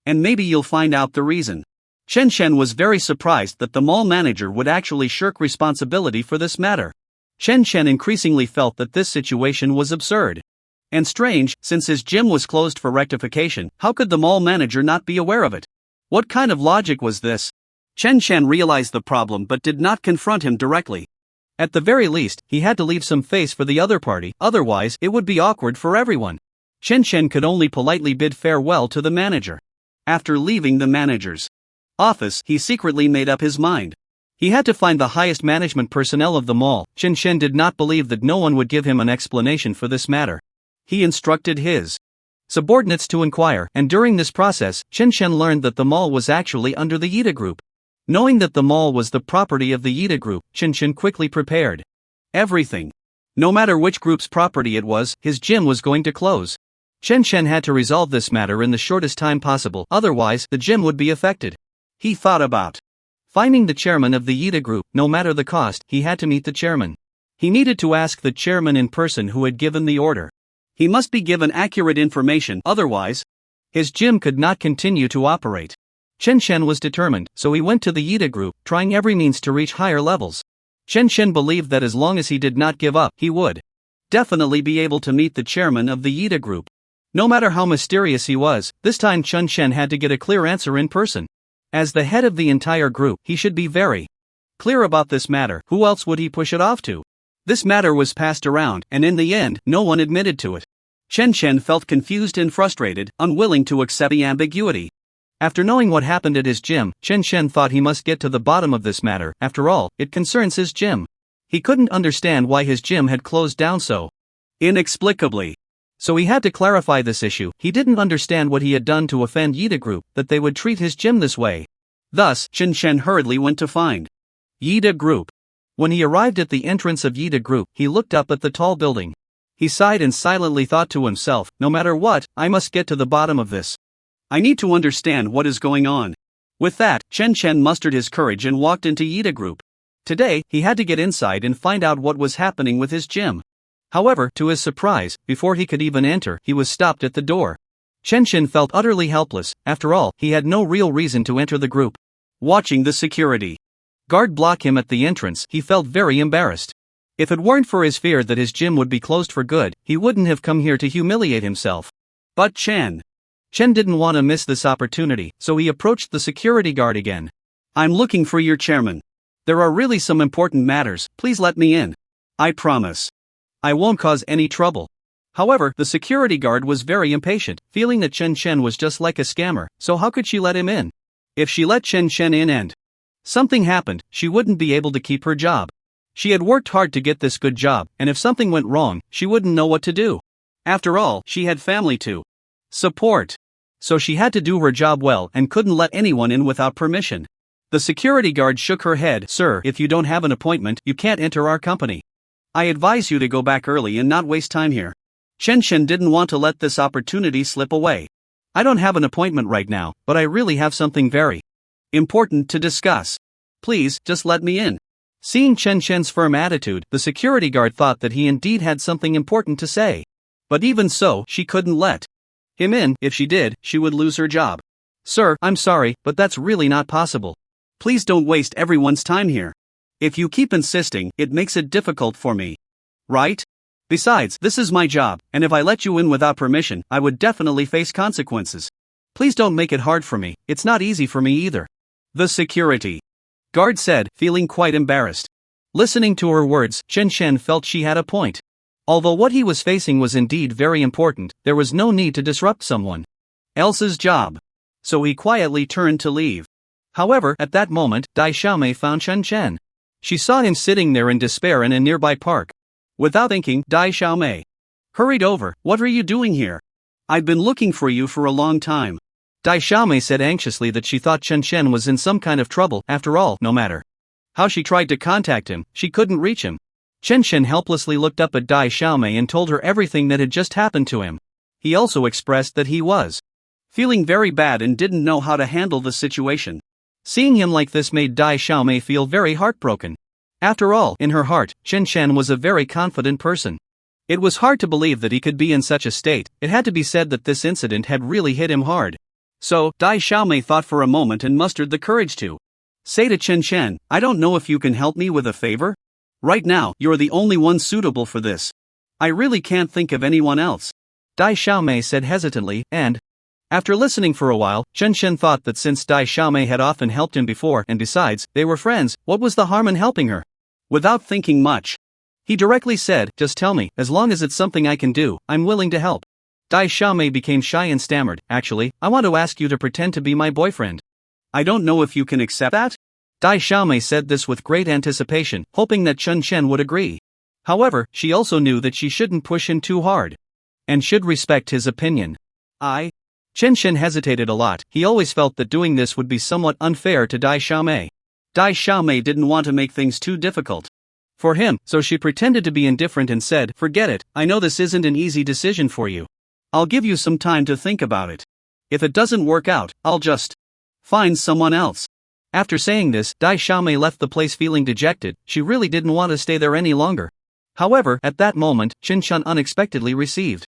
And maybe you'll find out the reason." Chen was very surprised that the mall manager would actually shirk responsibility for this matter. Chen increasingly felt that this situation was absurd and strange. Since his gym was closed for rectification, how could the mall manager not be aware of it? What kind of logic was this? Chen realized the problem but did not confront him directly. At the very least, he had to leave some face for the other party, otherwise it would be awkward for everyone. Chen could only politely bid farewell to the manager. After leaving the manager's office, he secretly made up his mind. He had to find the highest management personnel of the mall. Chen did not believe that no one would give him an explanation for this matter. He instructed his subordinates to inquire, and during this process, Chen learned that the mall was actually under the Yida Group. Knowing that the mall was the property of the Yida Group, Chen quickly prepared everything. No matter which group's property it was, his gym was going to close. Chen had to resolve this matter in the shortest time possible, otherwise, the gym would be affected. He thought about finding the chairman of the Yida Group. No matter the cost, he had to meet the chairman. He needed to ask the chairman in person who had given the order. He must be given accurate information, otherwise, his gym could not continue to operate. Chen was determined, so he went to the Yida Group, trying every means to reach higher levels. Chen believed that as long as he did not give up, he would definitely be able to meet the chairman of the Yida Group. No matter how mysterious he was, this time Chen had to get a clear answer in person. As the head of the entire group, he should be very clear about this matter. Who else would he push it off to? This matter was passed around, and in the end, no one admitted to it. Chen felt confused and frustrated, unwilling to accept the ambiguity. After knowing what happened at his gym, Chen thought he must get to the bottom of this matter. After all, it concerns his gym. He couldn't understand why his gym had closed down so inexplicably. So he had to clarify this issue. He didn't understand what he had done to offend Yida Group, that they would treat his gym this way. Thus, Chen hurriedly went to find Yida Group. When he arrived at the entrance of Yida Group, he looked up at the tall building. He sighed and silently thought to himself, no matter what, I must get to the bottom of this. I need to understand what is going on. With that, Chen mustered his courage and walked into Yida Group. Today, he had to get inside and find out what was happening with his gym. However, to his surprise, before he could even enter, he was stopped at the door. Chen felt utterly helpless. After all, he had no real reason to enter the group. Watching the security guard block him at the entrance, he felt very embarrassed. If it weren't for his fear that his gym would be closed for good, he wouldn't have come here to humiliate himself. But Chen didn't want to miss this opportunity, so he approached the security guard again. I'm looking for your chairman. There are really some important matters, please let me in. I promise I won't cause any trouble. However, the security guard was very impatient, feeling that Chen was just like a scammer, so how could she let him in? If she let Chen in and something happened, she wouldn't be able to keep her job. She had worked hard to get this good job, and if something went wrong, she wouldn't know what to do. After all, she had family to support. so she had to do her job well and couldn't let anyone in without permission. The security guard shook her head. Sir, if you don't have an appointment, you can't enter our company. I advise you to go back early and not waste time here. Chen Chen didn't want to let this opportunity slip away. I don't have an appointment right now, but I really have something very important to discuss. Please, just let me in. Seeing Chen Chen's firm attitude, the security guard thought that he indeed had something important to say. But even so, she couldn't let him in. If she did, she would lose her job. Sir, I'm sorry, but that's really not possible. Please don't waste everyone's time here. If you keep insisting, it makes it difficult for me. Right? Besides, this is my job, and if I let you in without permission, I would definitely face consequences. Please don't make it hard for me, it's not easy for me either. The security guard said, feeling quite embarrassed. Listening to her words, Chen Chen felt she had a point. Although what he was facing was indeed very important, there was no need to disrupt someone else's job. So he quietly turned to leave. However, at that moment, Dai Xiaomei found Chen Chen. She saw him sitting there in despair in a nearby park. Without thinking, Dai Xiaomei hurried over. What are you doing here? I've been looking for you for a long time. Dai Xiaomei said anxiously that she thought Chen Chen was in some kind of trouble. After all, no matter how she tried to contact him, she couldn't reach him. Chen Chen helplessly looked up at Dai Xiaomei and told her everything that had just happened to him. He also expressed that he was feeling very bad and didn't know how to handle the situation. Seeing him like this made Dai Xiaomei feel very heartbroken. After all, in her heart, Chen Chen was a very confident person. It was hard to believe that he could be in such a state. It had to be said that this incident had really hit him hard. So, Dai Xiaomei thought for a moment and mustered the courage to say to Chen Chen, I don't know if you can help me with a favor? Right now, you're the only one suitable for this. I really can't think of anyone else. Dai Xiaomei said hesitantly, and after listening for a while, Chen Chen thought that since Dai Xiaomei had often helped him before and besides, they were friends, what was the harm in helping her? Without thinking much, he directly said, just tell me, as long as it's something I can do, I'm willing to help. Dai Xiaomei became shy and stammered, actually, I want to ask you to pretend to be my boyfriend. I don't know if you can accept that? Dai Xiaomei said this with great anticipation, hoping that Chen Chen would agree. However, she also knew that she shouldn't push him too hard and should respect his opinion. Chen Chen hesitated a lot. He always felt that doing this would be somewhat unfair to Dai Xiaomei. Dai Xiaomei didn't want to make things too difficult for him, so she pretended to be indifferent and said, forget it, I know this isn't an easy decision for you. I'll give you some time to think about it. If it doesn't work out, I'll just find someone else. After saying this, Dai Xiaomei left the place feeling dejected. She really didn't want to stay there any longer. However, at that moment, Chen Chen unexpectedly received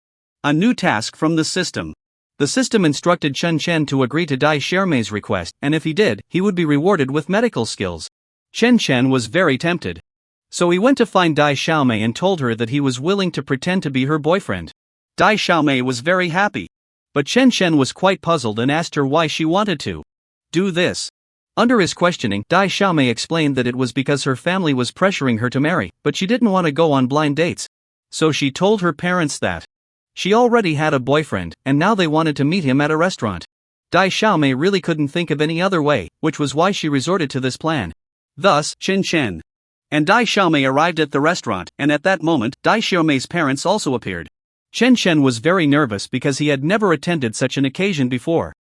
a new task from the system. The system instructed Chen Chen to agree to Dai Xiaomei's request, and if he did, he would be rewarded with medical skills. Chen Chen was very tempted. So he went to find Dai Xiaomei and told her that he was willing to pretend to be her boyfriend. Dai Xiaomei was very happy. But Chen Chen was quite puzzled and asked her why she wanted to do this. Under his questioning, Dai Xiaomei explained that it was because her family was pressuring her to marry, but she didn't want to go on blind dates. So she told her parents that she already had a boyfriend, and now they wanted to meet him at a restaurant. Dai Xiaomei really couldn't think of any other way, which was why she resorted to this plan. Thus, Chen Chen and Dai Xiaomei arrived at the restaurant, and at that moment, Dai Xiaomei's parents also appeared. Chen Chen was very nervous because he had never attended such an occasion before.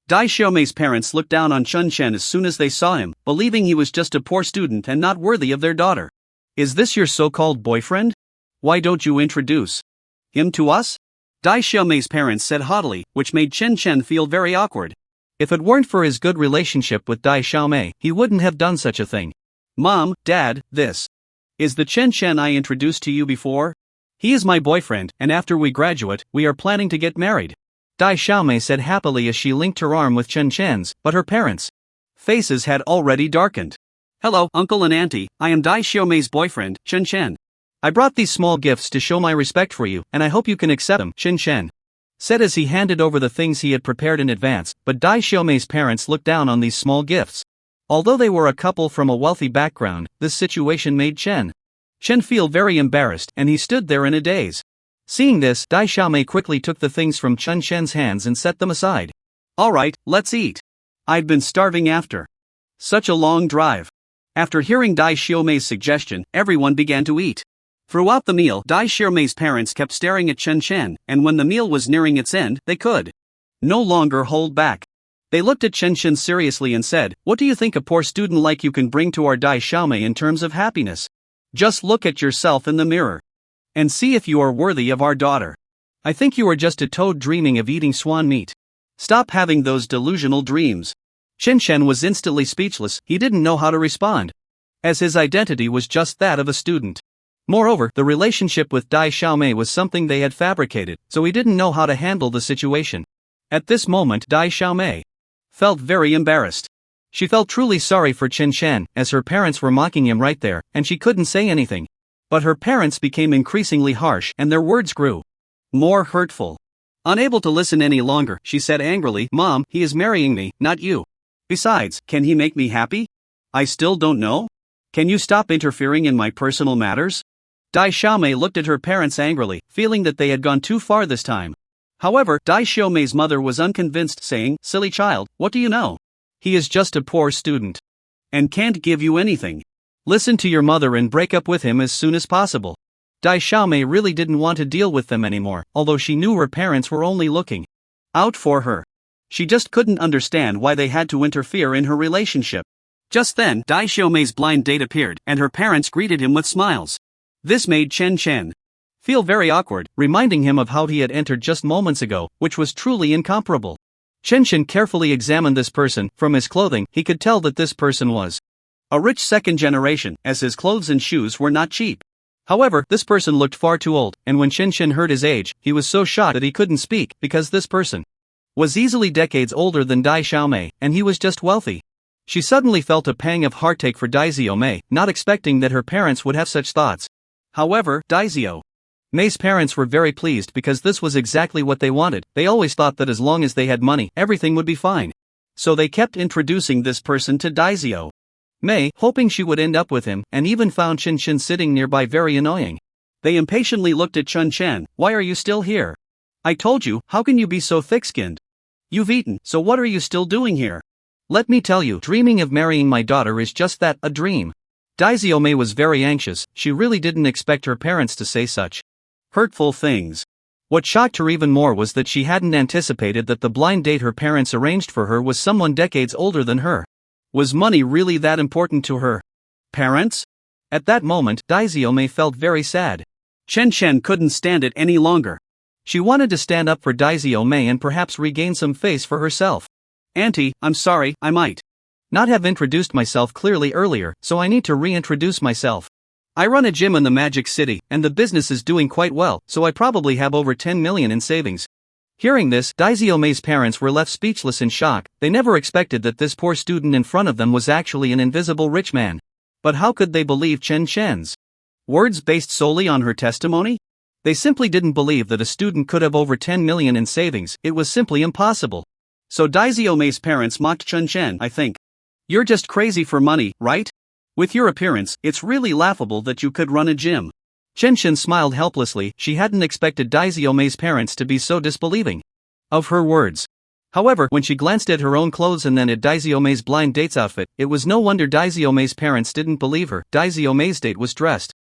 Dai Xiaomei's parents looked down on Chen Chen as soon as they saw him, believing he was just a poor student and not worthy of their daughter. Is this your so-called boyfriend? Why don't you introduce him to us? Dai Xiaomei's parents said haughtily, which made Chen Chen feel very awkward. If it weren't for his good relationship with Dai Xiaomei, he wouldn't have done such a thing. Mom, Dad, this is the Chen Chen I introduced to you before? He is my boyfriend, and after we graduate, we are planning to get married. Dai Xiaomei said happily as she linked her arm with Chen Chen's, but her parents' faces had already darkened. Hello, Uncle and Auntie, I am Dai Xiaomei's boyfriend, Chen Chen. I brought these small gifts to show my respect for you, and I hope you can accept them, Chen Chen said as he handed over the things he had prepared in advance, but Dai Xiaomei's parents looked down on these small gifts. Although they were a couple from a wealthy background, this situation made Chen feel very embarrassed, and he stood there in a daze. Seeing this, Dai Xiaomei quickly took the things from Chen Chen's hands and set them aside. Alright, let's eat. I've been starving after such a long drive. After hearing Dai Xiaomei's suggestion, everyone began to eat. Throughout the meal, Dai Xiaomei's parents kept staring at Chen Chen, and when the meal was nearing its end, they could no longer hold back. They looked at Chen Shen seriously and said, "What do you think a poor student like you can bring to our Dai Xiaomei in terms of happiness? Just look at yourself in the mirror and see if you are worthy of our daughter. I think you are just a toad dreaming of eating swan meat. Stop having those delusional dreams." Chen Shen was instantly speechless. He didn't know how to respond, as his identity was just that of a student. Moreover, the relationship with Dai Xiaomei was something they had fabricated, so he didn't know how to handle the situation. At this moment, Dai Xiaomei felt very embarrassed. She felt truly sorry for Chen Shen, as her parents were mocking him right there, and she couldn't say anything. But her parents became increasingly harsh, and their words grew more hurtful. Unable to listen any longer, she said angrily, "Mom, he is marrying me, not you. Besides, can he make me happy? I still don't know. Can you stop interfering in my personal matters?" Dai Xiaomei looked at her parents angrily, feeling that they had gone too far this time. However, Dai Xiaomei's mother was unconvinced, saying, "Silly child, what do you know? He is just a poor student and can't give you anything. Listen to your mother and break up with him as soon as possible." Dai Xiaomei really didn't want to deal with them anymore, although she knew her parents were only looking out for her. She just couldn't understand why they had to interfere in her relationship. Just then, Dai Xiaomei's blind date appeared, and her parents greeted him with smiles. This made Chen Chen feel very awkward, reminding him of how he had entered just moments ago, which was truly incomparable. Chen Chen carefully examined this person. From his clothing, he could tell that this person was a rich second generation, as his clothes and shoes were not cheap. However, this person looked far too old, and when Chen Chen heard his age, he was so shocked that he couldn't speak, because this person was easily decades older than Dai Xiaomei, and he was just wealthy. She suddenly felt a pang of heartache for Dai Xiaomei, not expecting that her parents would have such thoughts. However, Dai Xiaomei's parents were very pleased because this was exactly what they wanted. They always thought that as long as they had money, everything would be fine. So they kept introducing this person to Dai Xiaomei, hoping she would end up with him, and even found Chen Chen sitting nearby very annoying. They impatiently looked at Chen Chen. "Why are you still here? I told you, how can you be so thick-skinned? You've eaten, so what are you still doing here? Let me tell you, dreaming of marrying my daughter is just that, a dream." Dai Xiaomei was very anxious. She really didn't expect her parents to say such hurtful things. What shocked her even more was that she hadn't anticipated that the blind date her parents arranged for her was someone decades older than her. Was money really that important to her parents? At that moment, Dai Xiaomei felt very sad. Chen Chen couldn't stand it any longer. She wanted to stand up for Dai Xiaomei and perhaps regain some face for herself. "Auntie, I'm sorry, I might not have introduced myself clearly earlier, so I need to reintroduce myself. I run a gym in the Magic City, and the business is doing quite well, so I probably have over 10 million in savings." Hearing this, Dai Xiaomei's parents were left speechless in shock. They never expected that this poor student in front of them was actually an invisible rich man. But how could they believe Chen Chen's words based solely on her testimony? They simply didn't believe that a student could have over 10 million in savings. It was simply impossible. So Dai Xiaomei's parents mocked Chen Chen. "I think you're just crazy for money, right? With your appearance, it's really laughable that you could run a gym." Chen Chen smiled helplessly. She hadn't expected Dai Xiaomei's parents to be so disbelieving of her words. However, when she glanced at her own clothes and then at Dai Xiaomei's blind date's outfit, it was no wonder Dai Xiaomei's parents didn't believe her. Dai Xiaomei's date was dressed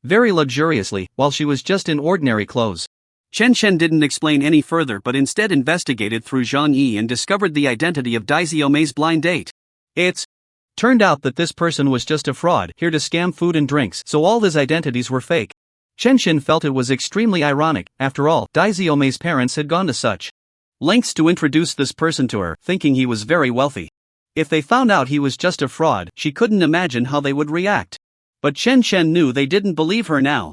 very luxuriously, while she was just in ordinary clothes. Chen Chen didn't explain any further but instead investigated through Zhang Yi and discovered the identity of Dai Xiaomei's blind date. It's turned out that this person was just a fraud, here to scam food and drinks, so all his identities were fake. Chen Chen felt it was extremely ironic. After all, Dai Xiaomei's parents had gone to such lengths to introduce this person to her, thinking he was very wealthy. If they found out he was just a fraud, she couldn't imagine how they would react. But Chen Chen knew they didn't believe her now,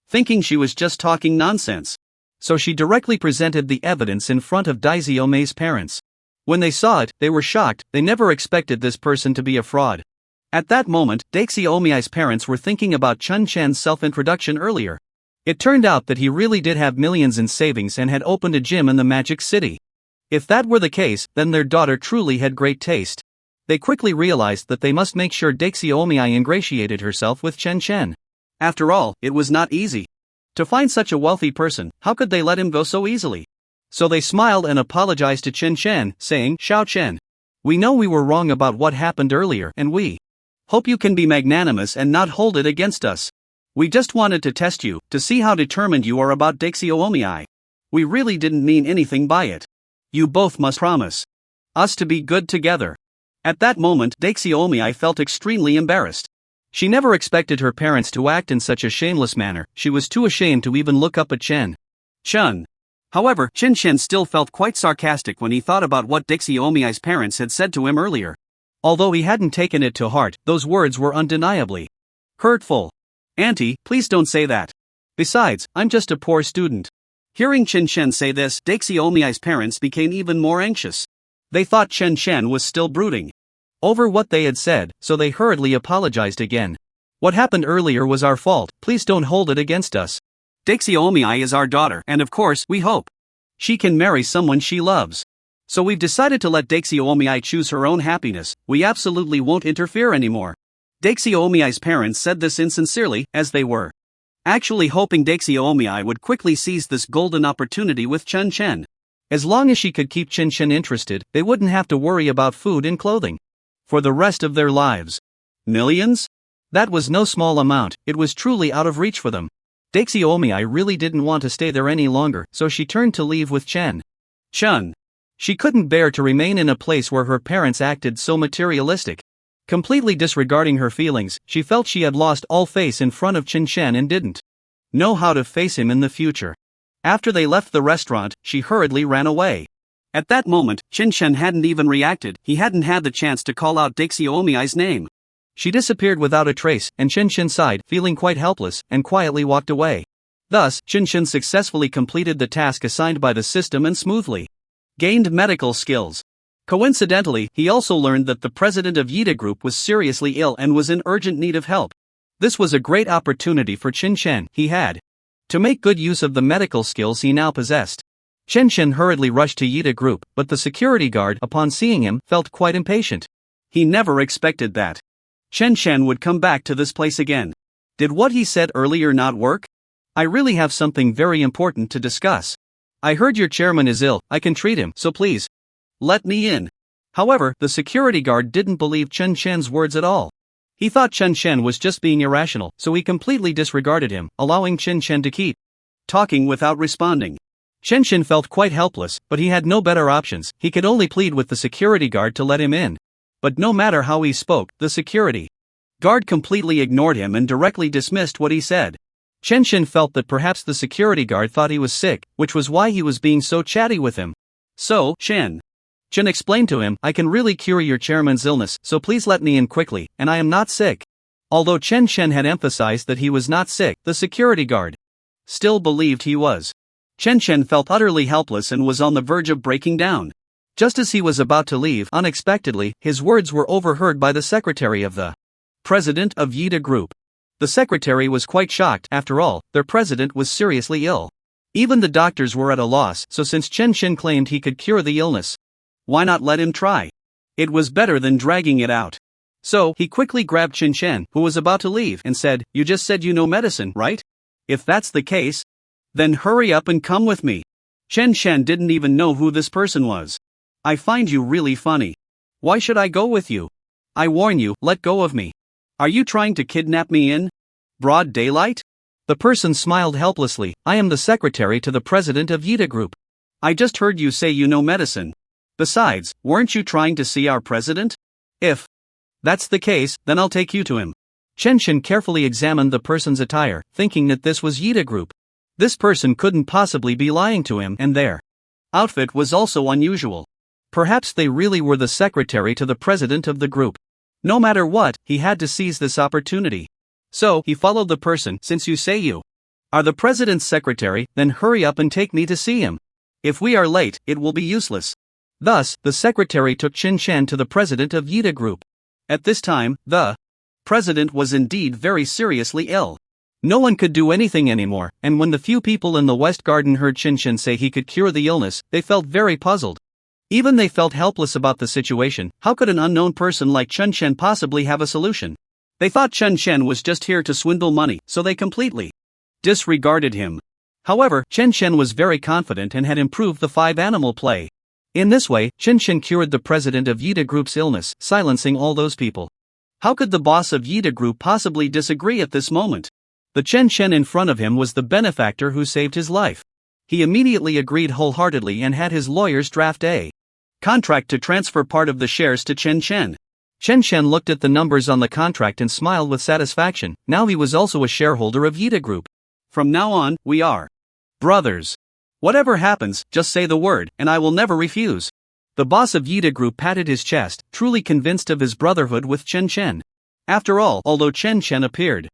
thinking she was just talking nonsense. So she directly presented the evidence in front of Dai Xiaomei's parents. When they saw it, they were shocked. They never expected this person to be a fraud. At that moment, Dai Xiaomei's parents were thinking about Chen Chen's self-introduction earlier. It turned out that he really did have millions in savings and had opened a gym in the Magic City. If that were the case, then their daughter truly had great taste. They quickly realized that they must make sure Dai Xiaomei ingratiated herself with Chen Chen. After all, it was not easy to find such a wealthy person. How could they let him go so easily? So they smiled and apologized to Chen Chen, saying, "Xiao Chen, we know we were wrong about what happened earlier, and we hope you can be magnanimous and not hold it against us. We just wanted to test you, to see how determined you are about Dai Xiaomei. We really didn't mean anything by it. You both must promise us to be good together. At that moment, Daxiomi felt extremely embarrassed. She never expected her parents to act in such a shameless manner. She was too ashamed to even look up at Chun. However, Chen still felt quite sarcastic when he thought about what Daxiomi's parents had said to him earlier. Although he hadn't taken it to heart, those words were undeniably hurtful. Auntie, please don't say that. Besides, I'm just a poor student. Hearing Chen say this, Daxiomi's parents became even more anxious. They thought Chen was still brooding over what they had said, so they hurriedly apologized again. What happened earlier was our fault, please don't hold it against us. Daxiomi is our daughter, and of course, we hope she can marry someone she loves. So we've decided to let Daxiomi choose her own happiness. We absolutely won't interfere anymore. Daxiomi's parents said this insincerely, as they were actually hoping Daxiomi would quickly seize this golden opportunity with Chen. As long as she could keep Chen interested, they wouldn't have to worry about food and clothing for the rest of their lives. Millions? That was no small amount, it was truly out of reach for them. Daxiomi really didn't want to stay there any longer, so she turned to leave with Chun. She couldn't bear to remain in a place where her parents acted so materialistic. Completely disregarding her feelings, she felt she had lost all face in front of Chen and didn't know how to face him in the future. After they left the restaurant, she hurriedly ran away. At that moment, Chen hadn't even reacted. He hadn't had the chance to call out Daxiomi's name. She disappeared without a trace, and Chen sighed, feeling quite helpless, and quietly walked away. Thus, Chen successfully completed the task assigned by the system and smoothly gained medical skills. Coincidentally, he also learned that the president of Yida Group was seriously ill and was in urgent need of help. This was a great opportunity for Chen. He had to make good use of the medical skills he now possessed. Chen hurriedly rushed to Yida Group, but the security guard, upon seeing him, felt quite impatient. He never expected that Chen would come back to this place again. Did what he said earlier not work? I really have something very important to discuss. I heard your chairman is ill, I can treat him, so please let me in. However, the security guard didn't believe Chen's words at all. He thought Chen was just being irrational, so he completely disregarded him, allowing Chen to keep talking without responding. Chen felt quite helpless, but he had no better options. He could only plead with the security guard to let him in. But no matter how he spoke, the security guard completely ignored him and directly dismissed what he said. Chen felt that perhaps the security guard thought he was sick, which was why he was being so chatty with him. So, Chen explained to him, I can really cure your chairman's illness, so please let me in quickly, and I am not sick. Although Chen had emphasized that he was not sick, the security guard still believed he was. Chen felt utterly helpless and was on the verge of breaking down. Just as he was about to leave, unexpectedly, his words were overheard by the secretary of the president of Yida Group. The secretary was quite shocked. After all, their president was seriously ill. Even the doctors were at a loss, so since Chen claimed he could cure the illness, why not let him try? It was better than dragging it out. So, he quickly grabbed Chen, who was about to leave, and said, You just said you know medicine, right? If that's the case, then hurry up and come with me. Chen didn't even know who this person was. I find you really funny. Why should I go with you? I warn you, let go of me. Are you trying to kidnap me in broad daylight? The person smiled helplessly. I am the secretary to the president of Yida Group. I just heard you say you know medicine. Besides, weren't you trying to see our president? If that's the case, then I'll take you to him. Chen carefully examined the person's attire, thinking that this was Yida Group. This person couldn't possibly be lying to him, and their outfit was also unusual. Perhaps they really were the secretary to the president of the group. No matter what, he had to seize this opportunity. So, he followed the person. Since you say you are the president's secretary, then hurry up and take me to see him. If we are late, it will be useless. Thus, the secretary took Chen to the president of Yida Group. At this time, the president was indeed very seriously ill. No one could do anything anymore, and when the few people in the West Garden heard Chen say he could cure the illness, they felt very puzzled. Even they felt helpless about the situation. How could an unknown person like Chen possibly have a solution? They thought Chen was just here to swindle money, so they completely disregarded him. However, Chen was very confident and had improved the 5-animal play. In this way, Chen cured the president of Yida Group's illness, silencing all those people. How could the boss of Yida Group possibly disagree at this moment? The Chen in front of him was the benefactor who saved his life. He immediately agreed wholeheartedly and had his lawyers draft a contract to transfer part of the shares to Chen Chen. Chen Chen looked at the numbers on the contract and smiled with satisfaction. Now he was also a shareholder of Yida Group. From now on, we are brothers. Whatever happens, just say the word, and I will never refuse. The boss of Yida Group patted his chest, truly convinced of his brotherhood with Chen Chen. After all, although Chen Chen appeared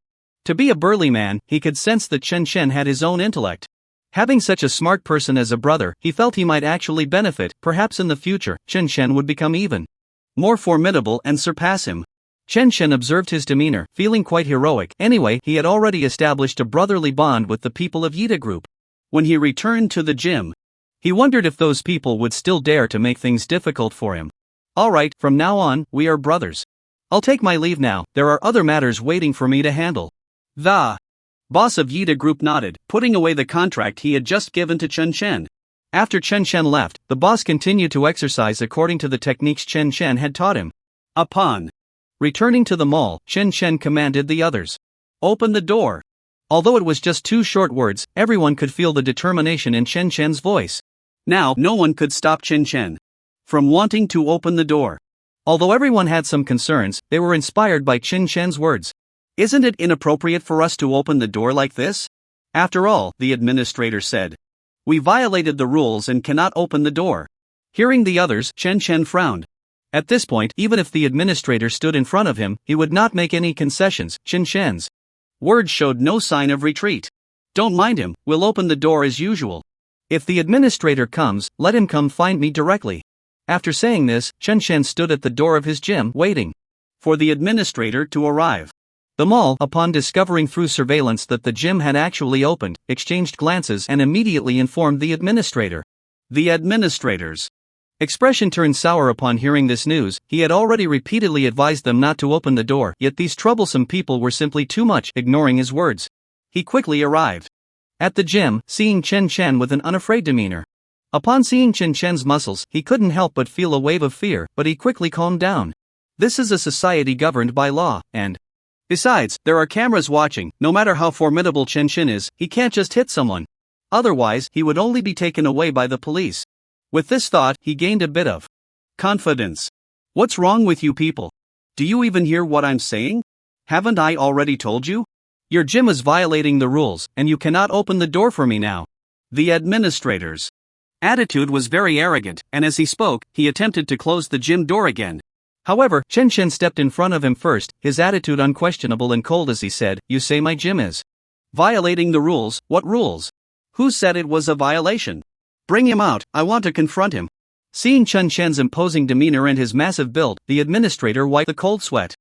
to be a burly man, he could sense that Chen Chen had his own intellect. Having such a smart person as a brother, he felt he might actually benefit. Perhaps in the future, Chen Chen would become even more formidable and surpass him. Chen Chen observed his demeanor, feeling quite heroic. Anyway, he had already established a brotherly bond with the people of Yida Group. When he returned to the gym, he wondered if those people would still dare to make things difficult for him. Alright, from now on, we are brothers. I'll take my leave now, there are other matters waiting for me to handle. The boss of Yida Group nodded, putting away the contract he had just given to Chen Chen. After Chen Chen left, the boss continued to exercise according to the techniques Chen Chen had taught him. Upon returning to the mall, Chen Chen commanded the others, "Open the door." Although it was just 2 short words, everyone could feel the determination in Chen Chen's voice. Now, no one could stop Chen Chen from wanting to open the door. Although everyone had some concerns, they were inspired by Chen Chen's words. Isn't it inappropriate for us to open the door like this? After all, the administrator said, we violated the rules and cannot open the door. Hearing the others, Chen Chen frowned. At this point, even if the administrator stood in front of him, he would not make any concessions. Chen Chen's words showed no sign of retreat. Don't mind him, we'll open the door as usual. If the administrator comes, let him come find me directly. After saying this, Chen Chen stood at the door of his gym, waiting for the administrator to arrive. The mall, upon discovering through surveillance that the gym had actually opened, exchanged glances and immediately informed the administrator. The administrator's expression turned sour upon hearing this news. He had already repeatedly advised them not to open the door, yet these troublesome people were simply too much, ignoring his words. He quickly arrived at the gym, seeing Chen Chen with an unafraid demeanor. Upon seeing Chen Chen's muscles, he couldn't help but feel a wave of fear, but he quickly calmed down. This is a society governed by law, and besides, there are cameras watching. No matter how formidable Chen Chen is, he can't just hit someone. Otherwise, he would only be taken away by the police. With this thought, he gained a bit of confidence. What's wrong with you people? Do you even hear what I'm saying? Haven't I already told you? Your gym is violating the rules, and you cannot open the door for me now. The administrator's attitude was very arrogant, and as he spoke, he attempted to close the gym door again. However, Chen Chen stepped in front of him first, his attitude unquestionable and cold as he said, "You say my gym is violating the rules? What rules? Who said it was a violation? Bring him out, I want to confront him." Seeing Chen Chen's imposing demeanor and his massive build, the administrator wiped the cold sweat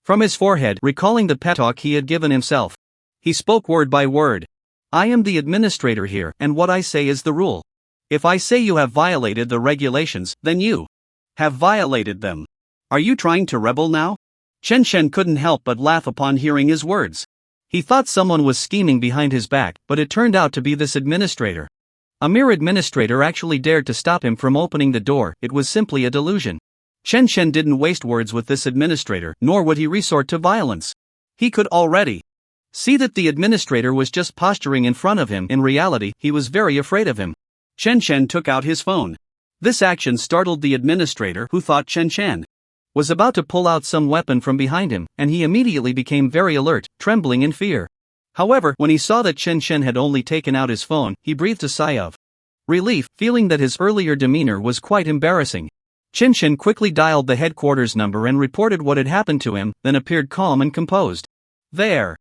from his forehead, recalling the pep talk he had given himself. He spoke word by word. I am the administrator here, and what I say is the rule. If I say you have violated the regulations, then you have violated them. Are you trying to rebel now? Chen Chen couldn't help but laugh upon hearing his words. He thought someone was scheming behind his back, but it turned out to be this administrator. A mere administrator actually dared to stop him from opening the door. It was simply a delusion. Chen Chen didn't waste words with this administrator, nor would he resort to violence. He could already see that the administrator was just posturing in front of him. In reality, he was very afraid of him. Chen Chen took out his phone. This action startled the administrator, who thought Chen Chen was about to pull out some weapon from behind him, and he immediately became very alert, trembling in fear. However, when he saw that Chen Chen had only taken out his phone, he breathed a sigh of relief, feeling that his earlier demeanor was quite embarrassing. Chen Chen quickly dialed the headquarters number and reported what had happened to him, then appeared calm and composed. There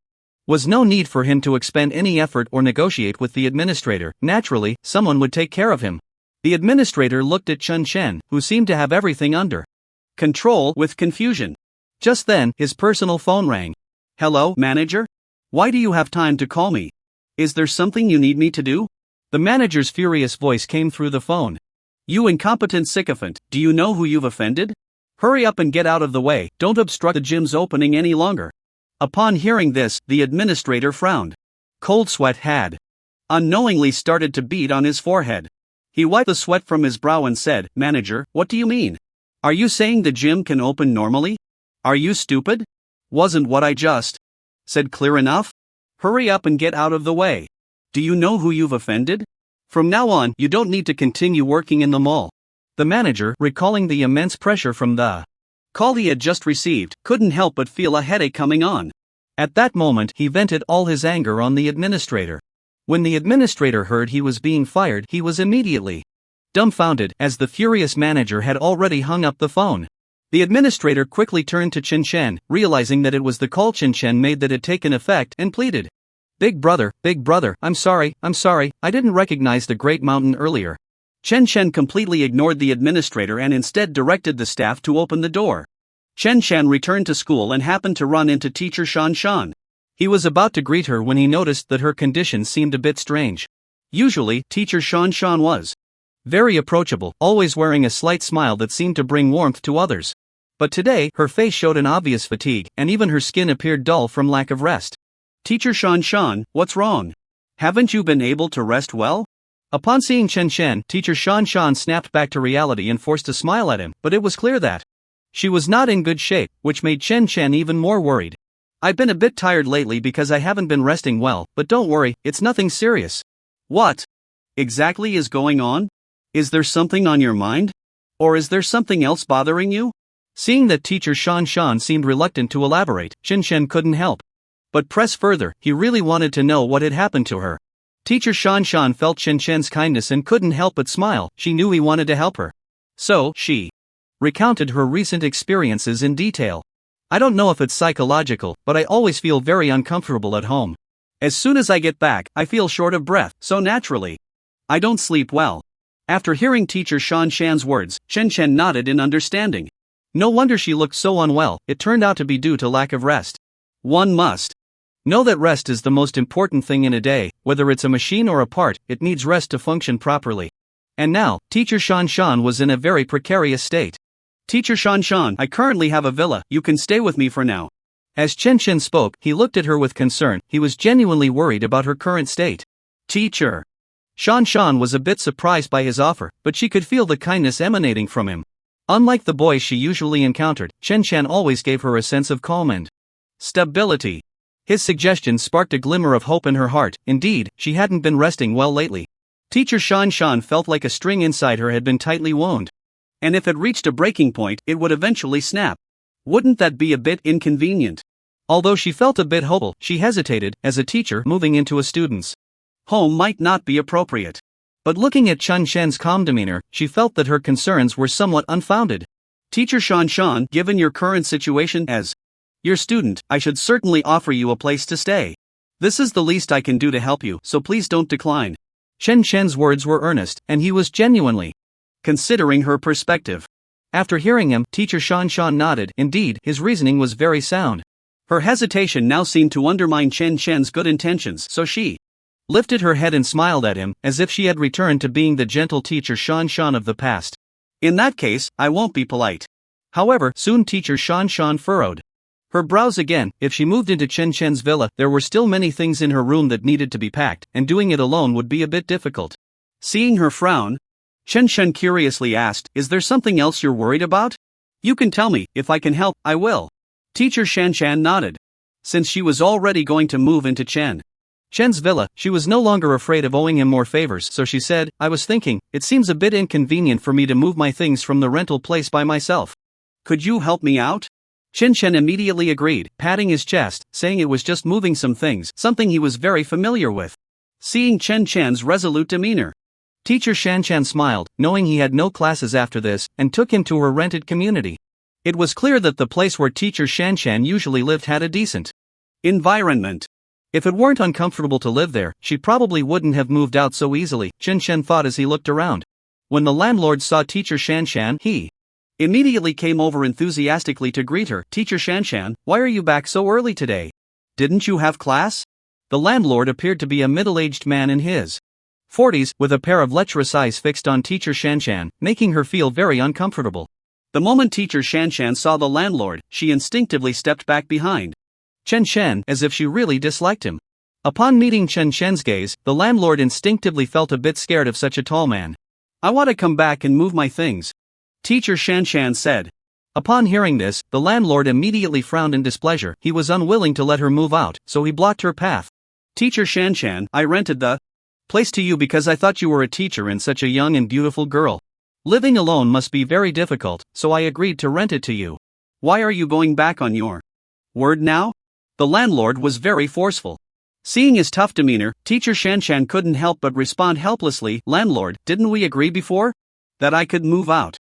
was no need for him to expend any effort or negotiate with the administrator. Naturally, someone would take care of him. The administrator looked at Chen Chen, who seemed to have everything under control, with confusion. Just then, his personal phone rang. Hello, manager? Why do you have time to call me? Is there something you need me to do? The manager's furious voice came through the phone. You incompetent sycophant, do you know who you've offended? Hurry up and get out of the way, don't obstruct the gym's opening any longer. Upon hearing this, the administrator frowned. Cold sweat had unknowingly started to bead on his forehead. He wiped the sweat from his brow and said, Manager, what do you mean? Are you saying the gym can open normally? Are you stupid? Wasn't what I just said clear enough? Hurry up and get out of the way. Do you know who you've offended? From now on, you don't need to continue working in the mall. The manager, recalling the immense pressure from the call he had just received, couldn't help but feel a headache coming on. At that moment, he vented all his anger on the administrator. When the administrator heard he was being fired, he was immediately dumbfounded, as the furious manager had already hung up the phone. The administrator quickly turned to Chen Chen, realizing that it was the call Chen Chen made that had taken effect, and pleaded, Big brother, I'm sorry, I didn't recognize the great mountain earlier." Chen Chen completely ignored the administrator and instead directed the staff to open the door. Chen Chen returned to school and happened to run into teacher Shan Shan. He was about to greet her when he noticed that her condition seemed a bit strange. Usually, teacher Shan Shan was very approachable, always wearing a slight smile that seemed to bring warmth to others. But today, her face showed an obvious fatigue, and even her skin appeared dull from lack of rest. "Teacher Shan Shan, what's wrong? Haven't you been able to rest well?" Upon seeing Chen Chen, teacher Shan Shan snapped back to reality and forced a smile at him, but it was clear that she was not in good shape, which made Chen Chen even more worried. "I've been a bit tired lately because I haven't been resting well, but don't worry, it's nothing serious." "What exactly is going on? Is there something on your mind? Or is there something else bothering you?" Seeing that teacher Shan Shan seemed reluctant to elaborate, Chen Chen couldn't help but press further. He really wanted to know what had happened to her. Teacher Shan Shan felt Chen Chen's kindness and couldn't help but smile. She knew he wanted to help her. So, she recounted her recent experiences in detail. "I don't know if it's psychological, but I always feel very uncomfortable at home. As soon as I get back, I feel short of breath, so naturally, I don't sleep well." After hearing teacher Shan Shan's words, Chen Chen nodded in understanding. No wonder she looked so unwell. It turned out to be due to lack of rest. One must know that rest is the most important thing in a day. Whether it's a machine or a part, it needs rest to function properly. And now, teacher Shan Shan was in a very precarious state. "Teacher Shan Shan, I currently have a villa, you can stay with me for now." As Chen Chen spoke, he looked at her with concern. He was genuinely worried about her current state. Teacher Shan Shan was a bit surprised by his offer, but she could feel the kindness emanating from him. Unlike the boys she usually encountered, Chen Chen always gave her a sense of calm and stability. His suggestion sparked a glimmer of hope in her heart. Indeed, she hadn't been resting well lately. Teacher Shan Shan felt like a string inside her had been tightly wound. And if it reached a breaking point, it would eventually snap. Wouldn't that be a bit inconvenient? Although she felt a bit hopeful, she hesitated. As a teacher moving into a student's home might not be appropriate. But looking at Chen Chen's calm demeanor, she felt that her concerns were somewhat unfounded. "Teacher Shan Shan, given your current situation as your student, I should certainly offer you a place to stay. This is the least I can do to help you, so please don't decline." Chen Chen's words were earnest, and he was genuinely considering her perspective. After hearing him, teacher Shan Shan nodded. Indeed, his reasoning was very sound. Her hesitation now seemed to undermine Chen Chen's good intentions, so she lifted her head and smiled at him, as if she had returned to being the gentle teacher Shan Shan of the past. "In that case, I won't be polite." However, soon teacher Shan Shan furrowed her brows again. If she moved into Chen Chen's villa, there were still many things in her room that needed to be packed, and doing it alone would be a bit difficult. Seeing her frown, Chen Chen curiously asked, "Is there something else you're worried about? You can tell me. If I can help, I will." Teacher Shan Shan nodded. Since she was already going to move into Chen's villa, she was no longer afraid of owing him more favors, so she said, "I was thinking, it seems a bit inconvenient for me to move my things from the rental place by myself. Could you help me out?" Chen Chen immediately agreed, patting his chest, saying it was just moving some things, something he was very familiar with. Seeing Chen Chen's resolute demeanor, teacher Shan Shan smiled, knowing he had no classes after this, and took him to her rented community. It was clear that the place where teacher Shan Shan usually lived had a decent environment. If it weren't uncomfortable to live there, she probably wouldn't have moved out so easily, Chen Chen thought as he looked around. When the landlord saw teacher Shan Shan, he immediately came over enthusiastically to greet her. "Teacher Shan Shan, why are you back so early today? Didn't you have class?" The landlord appeared to be a middle-aged man in his 40s, with a pair of lecherous eyes fixed on teacher Shan Shan, making her feel very uncomfortable. The moment teacher Shan Shan saw the landlord, she instinctively stepped back behind Chen Chen, as if she really disliked him. Upon meeting Chen Chen's gaze, the landlord instinctively felt a bit scared of such a tall man. "I want to come back and move my things," teacher Shan Shan said. Upon hearing this, the landlord immediately frowned in displeasure. He was unwilling to let her move out, so he blocked her path. "Teacher Shan Shan, I rented the Placed to you because I thought you were a teacher and such a young and beautiful girl. Living alone must be very difficult, so I agreed to rent it to you. Why are you going back on your word now? The landlord was very forceful. Seeing his tough demeanor, teacher Shanshan couldn't help but respond helplessly. Landlord, didn't we agree before? That I could move out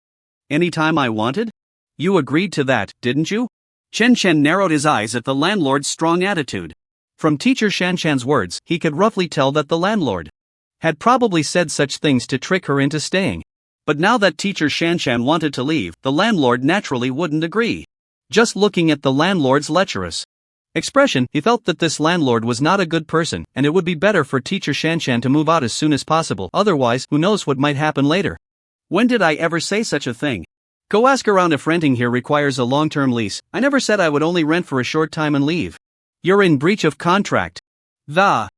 anytime I wanted? You agreed to that, didn't you? Chen Chen narrowed his eyes at the landlord's strong attitude. From teacher Shanshan's words, he could roughly tell that the landlord had probably said such things to trick her into staying. But now that teacher Shanshan wanted to leave, the landlord naturally wouldn't agree. Just looking at the landlord's lecherous expression, he felt that this landlord was not a good person, and it would be better for teacher Shanshan to move out as soon as possible, otherwise, who knows what might happen later. When did I ever say such a thing? Go ask around if renting here requires a long-term lease. I never said I would only rent for a short time and leave. You're in breach of contract. The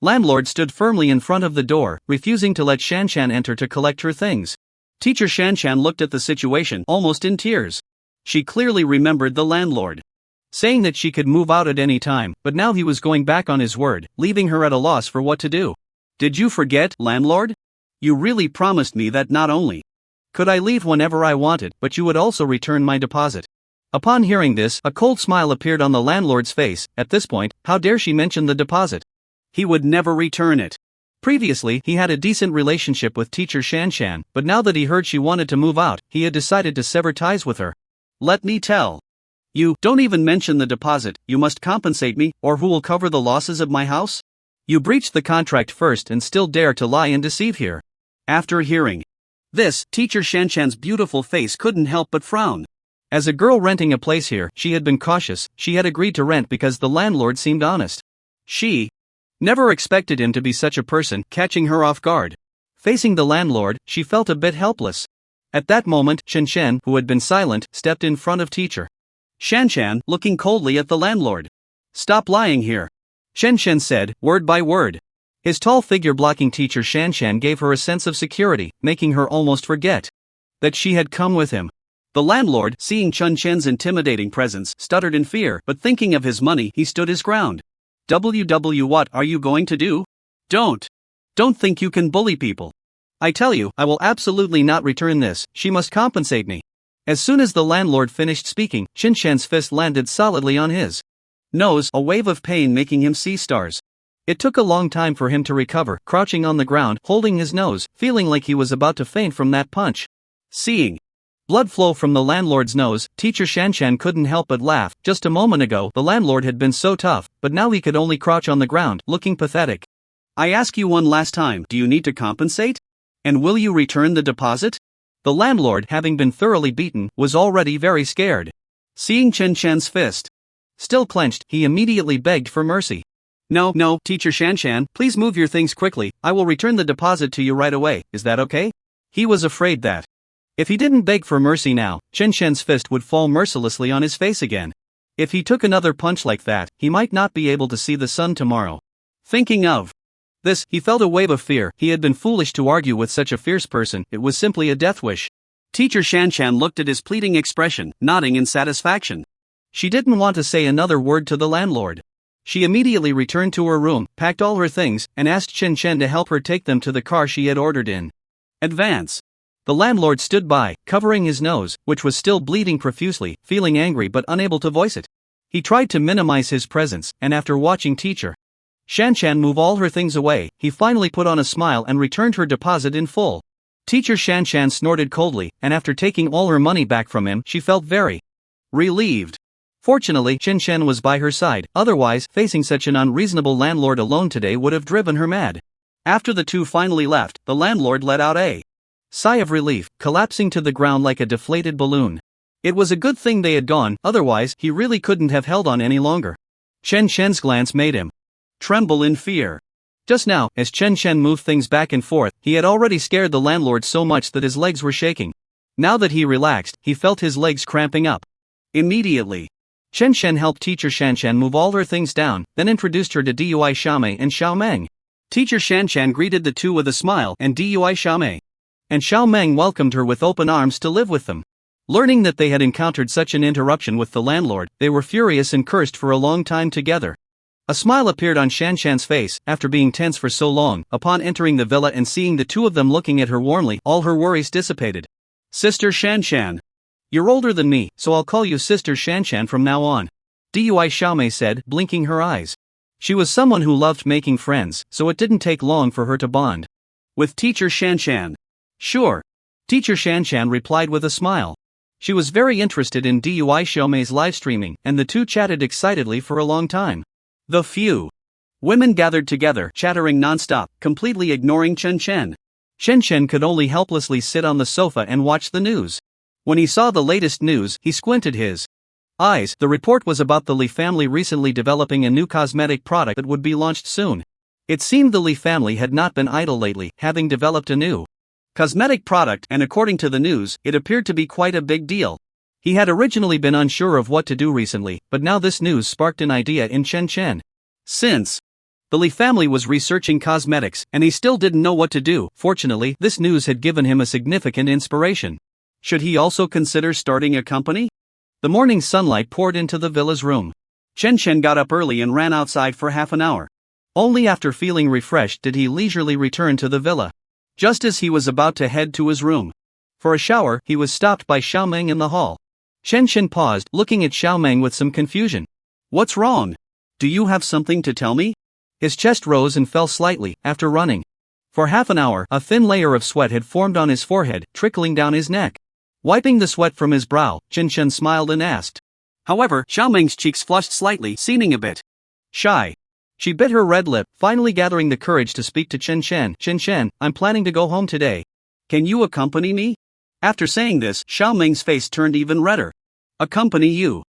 landlord stood firmly in front of the door, refusing to let Shanshan enter to collect her things. Teacher Shanshan looked at the situation, almost in tears. She clearly remembered the landlord saying that she could move out at any time, but now he was going back on his word, leaving her at a loss for what to do. Did you forget, landlord? You really promised me that not only could I leave whenever I wanted, but you would also return my deposit. Upon hearing this, a cold smile appeared on the landlord's face. At this point, how dare she mention the deposit? He would never return it. Previously, he had a decent relationship with teacher Shanshan, but now that he heard she wanted to move out, he had decided to sever ties with her. Let me tell you, don't even mention the deposit. You must compensate me, or who will cover the losses of my house? You breached the contract first and still dare to lie and deceive here. After hearing this, teacher Shanshan's beautiful face couldn't help but frown. As a girl renting a place here, she had been cautious. She had agreed to rent because the landlord seemed honest. She never expected him to be such a person, catching her off guard. Facing the landlord, she felt a bit helpless. At that moment, Shen Shen, who had been silent, stepped in front of teacher Shanshan, looking coldly at the landlord. Stop lying here, Shen Shen said, word by word. His tall figure blocking teacher Shanshan gave her a sense of security, making her almost forget that she had come with him. The landlord, seeing Chun Chen's intimidating presence, stuttered in fear, but thinking of his money, he stood his ground. What are you going to do? Don't think you can bully people. I tell you, I will absolutely not return this. She must compensate me. As soon as the landlord finished speaking, Shin Shen's fist landed solidly on his nose, a wave of pain making him see stars. It took a long time for him to recover, crouching on the ground, holding his nose, feeling like he was about to faint from that punch. Seeing blood flow from the landlord's nose, teacher Shanshan couldn't help but laugh. Just a moment ago, the landlord had been so tough, but now he could only crouch on the ground, looking pathetic. I ask you one last time, do you need to compensate? And will you return the deposit? The landlord, having been thoroughly beaten, was already very scared. Seeing Chen Shen's fist still clenched, he immediately begged for mercy. No, teacher Shanshan, please move your things quickly. I will return the deposit to you right away. Is that okay? He was afraid that if he didn't beg for mercy now, Chen Shen's fist would fall mercilessly on his face again. If he took another punch like that, he might not be able to see the sun tomorrow. Thinking of this, he felt a wave of fear. He had been foolish to argue with such a fierce person. It was simply a death wish. Teacher Shanshan looked at his pleading expression, nodding in satisfaction. She didn't want to say another word to the landlord. She immediately returned to her room, packed all her things, and asked Chen Chen to help her take them to the car she had ordered in advance. The landlord stood by, covering his nose, which was still bleeding profusely, feeling angry but unable to voice it. He tried to minimize his presence, and after watching teacher Shanshan move all her things away, he finally put on a smile and returned her deposit in full. Teacher Shanshan snorted coldly, and after taking all her money back from him, she felt very relieved. Fortunately, Chen Shen was by her side, otherwise, facing such an unreasonable landlord alone today would have driven her mad. After the two finally left, the landlord let out a sigh of relief, collapsing to the ground like a deflated balloon. It was a good thing they had gone, otherwise, he really couldn't have held on any longer. Chen Shen's glance made him tremble in fear. Just now, as Chen Shen moved things back and forth, he had already scared the landlord so much that his legs were shaking. Now that he relaxed, he felt his legs cramping up. Immediately, Chen Shen helped teacher Shanshan move all her things down, then introduced her to Dui Xiaomei and Xiao Meng. Teacher Shanshan greeted the two with a smile, and Dui Xiaomei and Xiao Meng welcomed her with open arms to live with them. Learning that they had encountered such an interruption with the landlord, they were furious and cursed for a long time together. A smile appeared on Shan Shan's face after being tense for so long. Upon entering the villa and seeing the two of them looking at her warmly, all her worries dissipated. Sister Shan Shan. You're older than me, so I'll call you Sister Shan Shan from now on. Dui Xiaomei said, blinking her eyes. She was someone who loved making friends, so it didn't take long for her to bond with Teacher Shan Shan. Sure. Teacher Shan Shan replied with a smile. She was very interested in Dui Xiaomei's live streaming, and the two chatted excitedly for a long time. The few women gathered together, chattering non-stop, completely ignoring Chen Chen. Chen Chen could only helplessly sit on the sofa and watch the news. When he saw the latest news, he squinted his eyes. The report was about the Li family recently developing a new cosmetic product that would be launched soon. It seemed the Li family had not been idle lately, having developed a new cosmetic product, and according to the news, it appeared to be quite a big deal. He had originally been unsure of what to do recently, but now this news sparked an idea in Chen Chen. Since the Li family was researching cosmetics, and he still didn't know what to do, fortunately, this news had given him a significant inspiration. Should he also consider starting a company? The morning sunlight poured into the villa's room. Chen Chen got up early and ran outside for half an hour. Only after feeling refreshed did he leisurely return to the villa. Just as he was about to head to his room for a shower, he was stopped by Xiaomeng in the hall. Chen Chen paused, looking at Xiaomeng with some confusion. What's wrong? Do you have something to tell me? His chest rose and fell slightly, after running for half an hour. A thin layer of sweat had formed on his forehead, trickling down his neck. Wiping the sweat from his brow, Chen Chen smiled and asked. However, Xiaomeng's cheeks flushed slightly, seeming a bit shy. She bit her red lip, finally gathering the courage to speak to Chen Chen. Chen Chen, I'm planning to go home today. Can you accompany me? After saying this, Xiaomeng's face turned even redder. Accompany you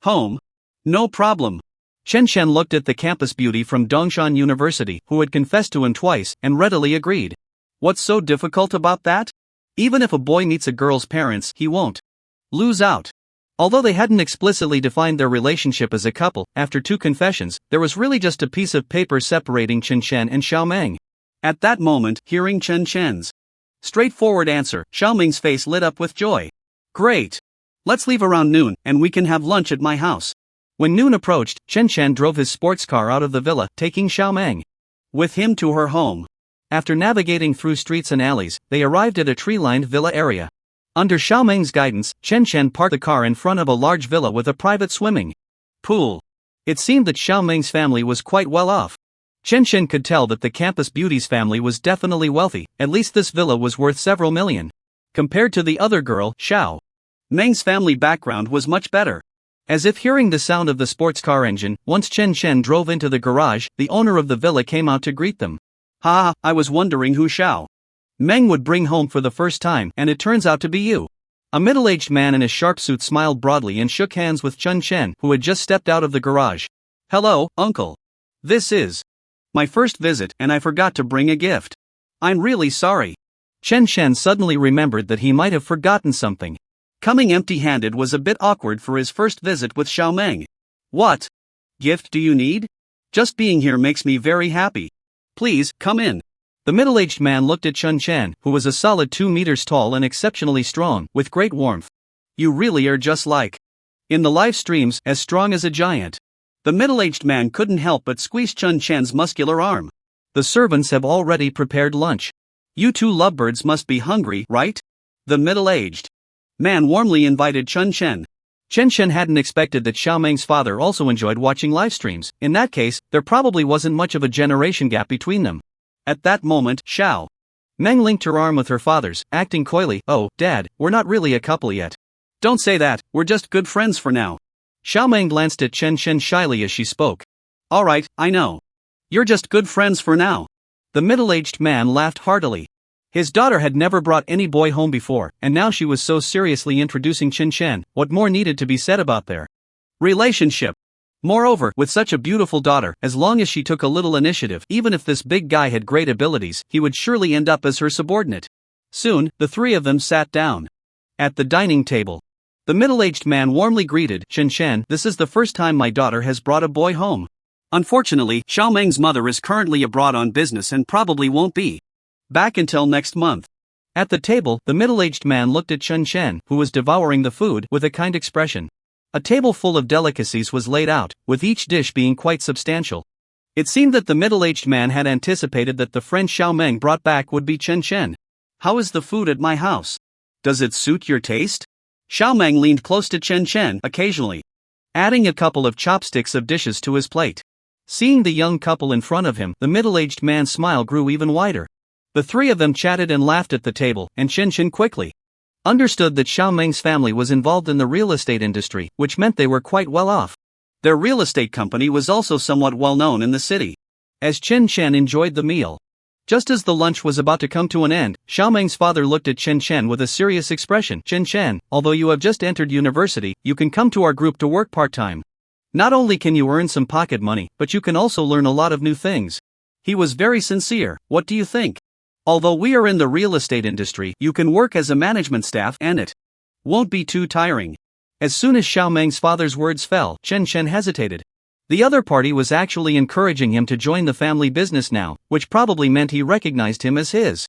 home? No problem. Chen Chen looked at the campus beauty from Dongshan University, who had confessed to him twice, and readily agreed. What's so difficult about that? Even if a boy meets a girl's parents, he won't lose out. Although they hadn't explicitly defined their relationship as a couple, after two confessions, there was really just a piece of paper separating Chen Chen and Xiaomeng. At that moment, hearing Chen Chen's straightforward answer, Xiaomeng's face lit up with joy. Great! Let's leave around noon, and we can have lunch at my house. When noon approached, Chen Chen drove his sports car out of the villa, taking Xiaomeng with him to her home. After navigating through streets and alleys, they arrived at a tree-lined villa area. Under Xiaomeng's guidance, Chen Chen parked the car in front of a large villa with a private swimming pool. It seemed that Xiaomeng's family was quite well off. Chen Chen could tell that the campus beauty's family was definitely wealthy. At least this villa was worth several million. Compared to the other girl, Xiao Meng's family background was much better. As if hearing the sound of the sports car engine, once Chen Chen drove into the garage, the owner of the villa came out to greet them. Ha, I was wondering who Xiao Meng would bring home for the first time, and it turns out to be you. A middle-aged man in a sharp suit smiled broadly and shook hands with Chen Chen, who had just stepped out of the garage. Hello, uncle. This is my first visit, and I forgot to bring a gift. I'm really sorry. Chen Chen suddenly remembered that he might have forgotten something. Coming empty-handed was a bit awkward for his first visit with Xiaomeng. What gift do you need? Just being here makes me very happy. Please, come in. The middle-aged man looked at Chen Chen, who was a solid 2 meters tall and exceptionally strong, with great warmth. You really are just like in the live streams, as strong as a giant. The middle-aged man couldn't help but squeeze Chen Chen's muscular arm. The servants have already prepared lunch. You two lovebirds must be hungry, right? The middle-aged man warmly invited Chen Chen. Chen Chen hadn't expected that Xiaomeng's father also enjoyed watching live streams. In that case, there probably wasn't much of a generation gap between them. At that moment, Xiao Meng linked her arm with her father's, acting coyly. Oh, Dad, we're not really a couple yet. Don't say that, we're just good friends for now. Xiaomeng glanced at Chen Chen shyly as she spoke. Alright, I know. You're just good friends for now. The middle-aged man laughed heartily. His daughter had never brought any boy home before, and now she was so seriously introducing Chen Chen. What more needed to be said about their relationship? Moreover, with such a beautiful daughter, as long as she took a little initiative, even if this big guy had great abilities, he would surely end up as her subordinate. Soon, the three of them sat down at the dining table. The middle-aged man warmly greeted Chen Chen. This is the first time my daughter has brought a boy home. Unfortunately, Xiaomeng's mother is currently abroad on business and probably won't be back until next month. At the table, the middle-aged man looked at Chen Chen, who was devouring the food, with a kind expression. A table full of delicacies was laid out, with each dish being quite substantial. It seemed that the middle-aged man had anticipated that the friend Xiao Meng brought back would be Chen Chen. "How is the food at my house? Does it suit your taste?" Xiao Meng leaned close to Chen Chen, occasionally adding a couple of chopsticks of dishes to his plate. Seeing the young couple in front of him, the middle-aged man's smile grew even wider. The three of them chatted and laughed at the table, and Chen Chen quickly understood that Xiao Meng's family was involved in the real estate industry, which meant they were quite well off. Their real estate company was also somewhat well known in the city. As Chen Chen enjoyed the meal, just as the lunch was about to come to an end, Xiao Meng's father looked at Chen Chen with a serious expression. "Chen Chen, although you have just entered university, you can come to our group to work part-time. Not only can you earn some pocket money, but you can also learn a lot of new things." He was very sincere. "What do you think? Although we are in the real estate industry, you can work as a management staff and it won't be too tiring." As soon as Xiao Meng's father's words fell, Chen Chen hesitated. The other party was actually encouraging him to join the family business now, which probably meant he recognized him as his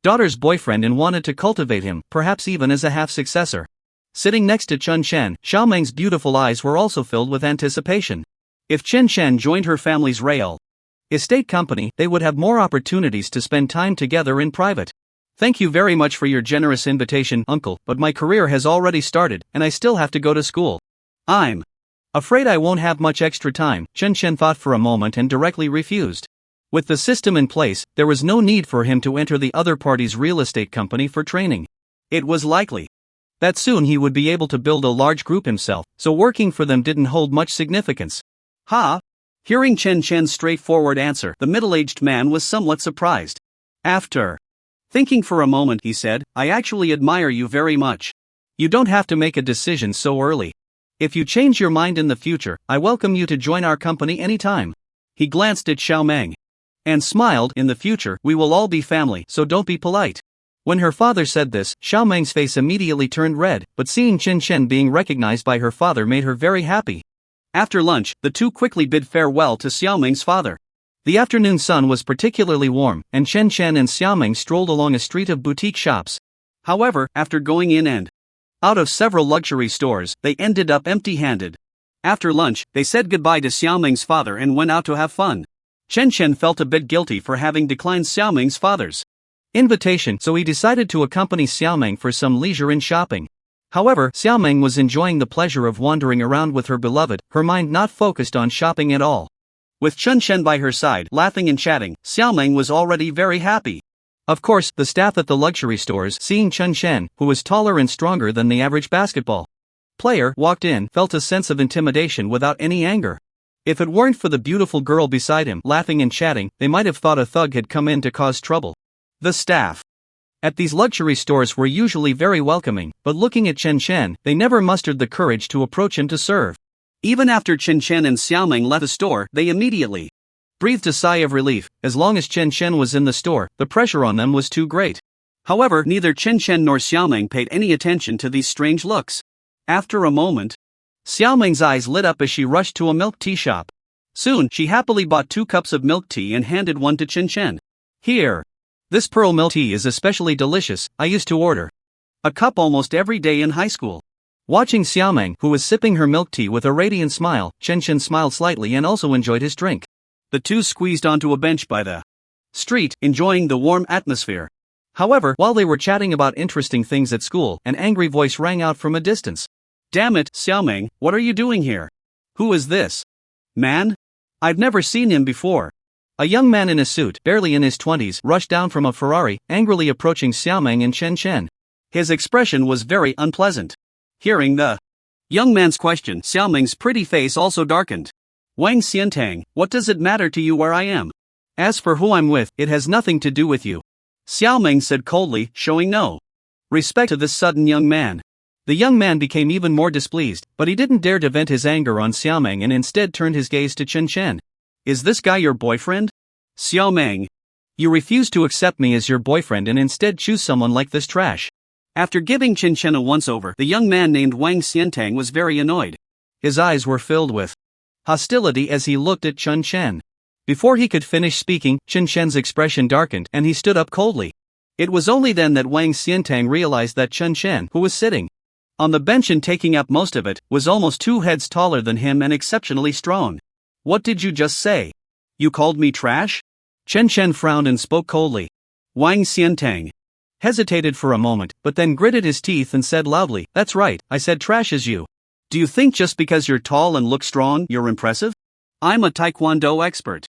daughter's boyfriend and wanted to cultivate him, perhaps even as a half-successor. Sitting next to Chen Chen, Xiao Meng's beautiful eyes were also filled with anticipation. If Chen Chen joined her family's real estate company, they would have more opportunities to spend time together in private. "Thank you very much for your generous invitation, uncle, but my career has already started, and I still have to go to school. I'm afraid I won't have much extra time." Chen Chen thought for a moment and directly refused. With the system in place, there was no need for him to enter the other party's real estate company for training. It was likely that soon he would be able to build a large group himself, so working for them didn't hold much significance. "Ha!" Hearing Chen Chen's straightforward answer, the middle-aged man was somewhat surprised. After thinking for a moment, he said, "I actually admire you very much. You don't have to make a decision so early. If you change your mind in the future, I welcome you to join our company anytime." He glanced at Xiao Meng and smiled. "In the future, we will all be family, so don't be polite." When her father said this, Xiao Meng's face immediately turned red, but seeing Chen Chen being recognized by her father made her very happy. After lunch, the two quickly bid farewell to Xiao Meng's father. The afternoon sun was particularly warm, and Chen Chen and Xiao Meng strolled along a street of boutique shops. However, after going in and out of several luxury stores, they ended up empty-handed. After lunch, they said goodbye to Xiao Meng's father and went out to have fun. Chen Chen felt a bit guilty for having declined Xiao Meng's father's invitation, so he decided to accompany Xiao Meng for some leisure in shopping. However, Xiao Meng was enjoying the pleasure of wandering around with her beloved, her mind not focused on shopping at all. With Chen Chen by her side, laughing and chatting, Xiao Meng was already very happy. Of course, the staff at the luxury stores, seeing Chen Chen, who was taller and stronger than the average basketball player, walked in, felt a sense of intimidation without any anger. If it weren't for the beautiful girl beside him, laughing and chatting, they might have thought a thug had come in to cause trouble. The staff at these luxury stores were usually very welcoming, but looking at Chen Chen, they never mustered the courage to approach him to serve. Even after Chen Chen and Xiao Meng left the store, they immediately breathed a sigh of relief. As long as Chen Chen was in the store, the pressure on them was too great. However, neither Chen Chen nor Xiao Meng paid any attention to these strange looks. After a moment, Xiao Meng's eyes lit up as she rushed to a milk tea shop. Soon, she happily bought 2 cups of milk tea and handed one to Chen Chen. "Here. This pearl milk tea is especially delicious. I used to order a cup almost every day in high school." Watching Xiao Meng, who was sipping her milk tea with a radiant smile, Chen Chen smiled slightly and also enjoyed his drink. The two squeezed onto a bench by the street, enjoying the warm atmosphere. However, while they were chatting about interesting things at school, an angry voice rang out from a distance. "Damn it, Xiao Meng, what are you doing here? Who is this man? I've never seen him before." A young man in a suit, barely in his 20s, rushed down from a Ferrari, angrily approaching Xiao Meng and Chen Chen. His expression was very unpleasant. Hearing the young man's question, Xiao Meng's pretty face also darkened. "Wang Xiantang, what does it matter to you where I am? As for who I'm with, it has nothing to do with you," Xiao Meng said coldly, showing no respect to this sudden young man. The young man became even more displeased, but he didn't dare to vent his anger on Xiao Meng and instead turned his gaze to Chen Chen. "Is this guy your boyfriend? Xiao Meng, you refuse to accept me as your boyfriend and instead choose someone like this trash." After giving Chen Chen a once-over, the young man named Wang Xiantang was very annoyed. His eyes were filled with hostility as he looked at Chen Chen. Before he could finish speaking, Chen Chen's expression darkened and he stood up coldly. It was only then that Wang Xiantang realized that Chen Chen, who was sitting On the bench and taking up most of it, was almost 2 heads taller than him and exceptionally strong. What did you just say? You called me trash? Chen Chen frowned and spoke coldly. Wang Xiantang hesitated for a moment, but then gritted his teeth and said loudly, That's right, I said trash as you. Do you think just because you're tall and look strong, you're impressive? I'm a taekwondo expert.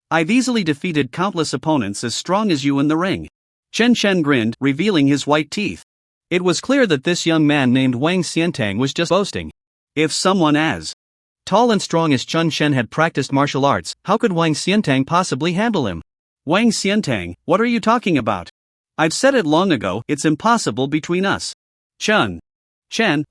I've easily defeated countless opponents as strong as you in the ring. Chen Chen grinned, revealing his white teeth. It was clear that this young man named Wang Xiantang was just boasting. If someone as tall and strong as Chen Chen had practiced martial arts, how could Wang Xiantang possibly handle him? Wang Xiantang, what are you talking about? I've said it long ago, it's impossible between us. Chen,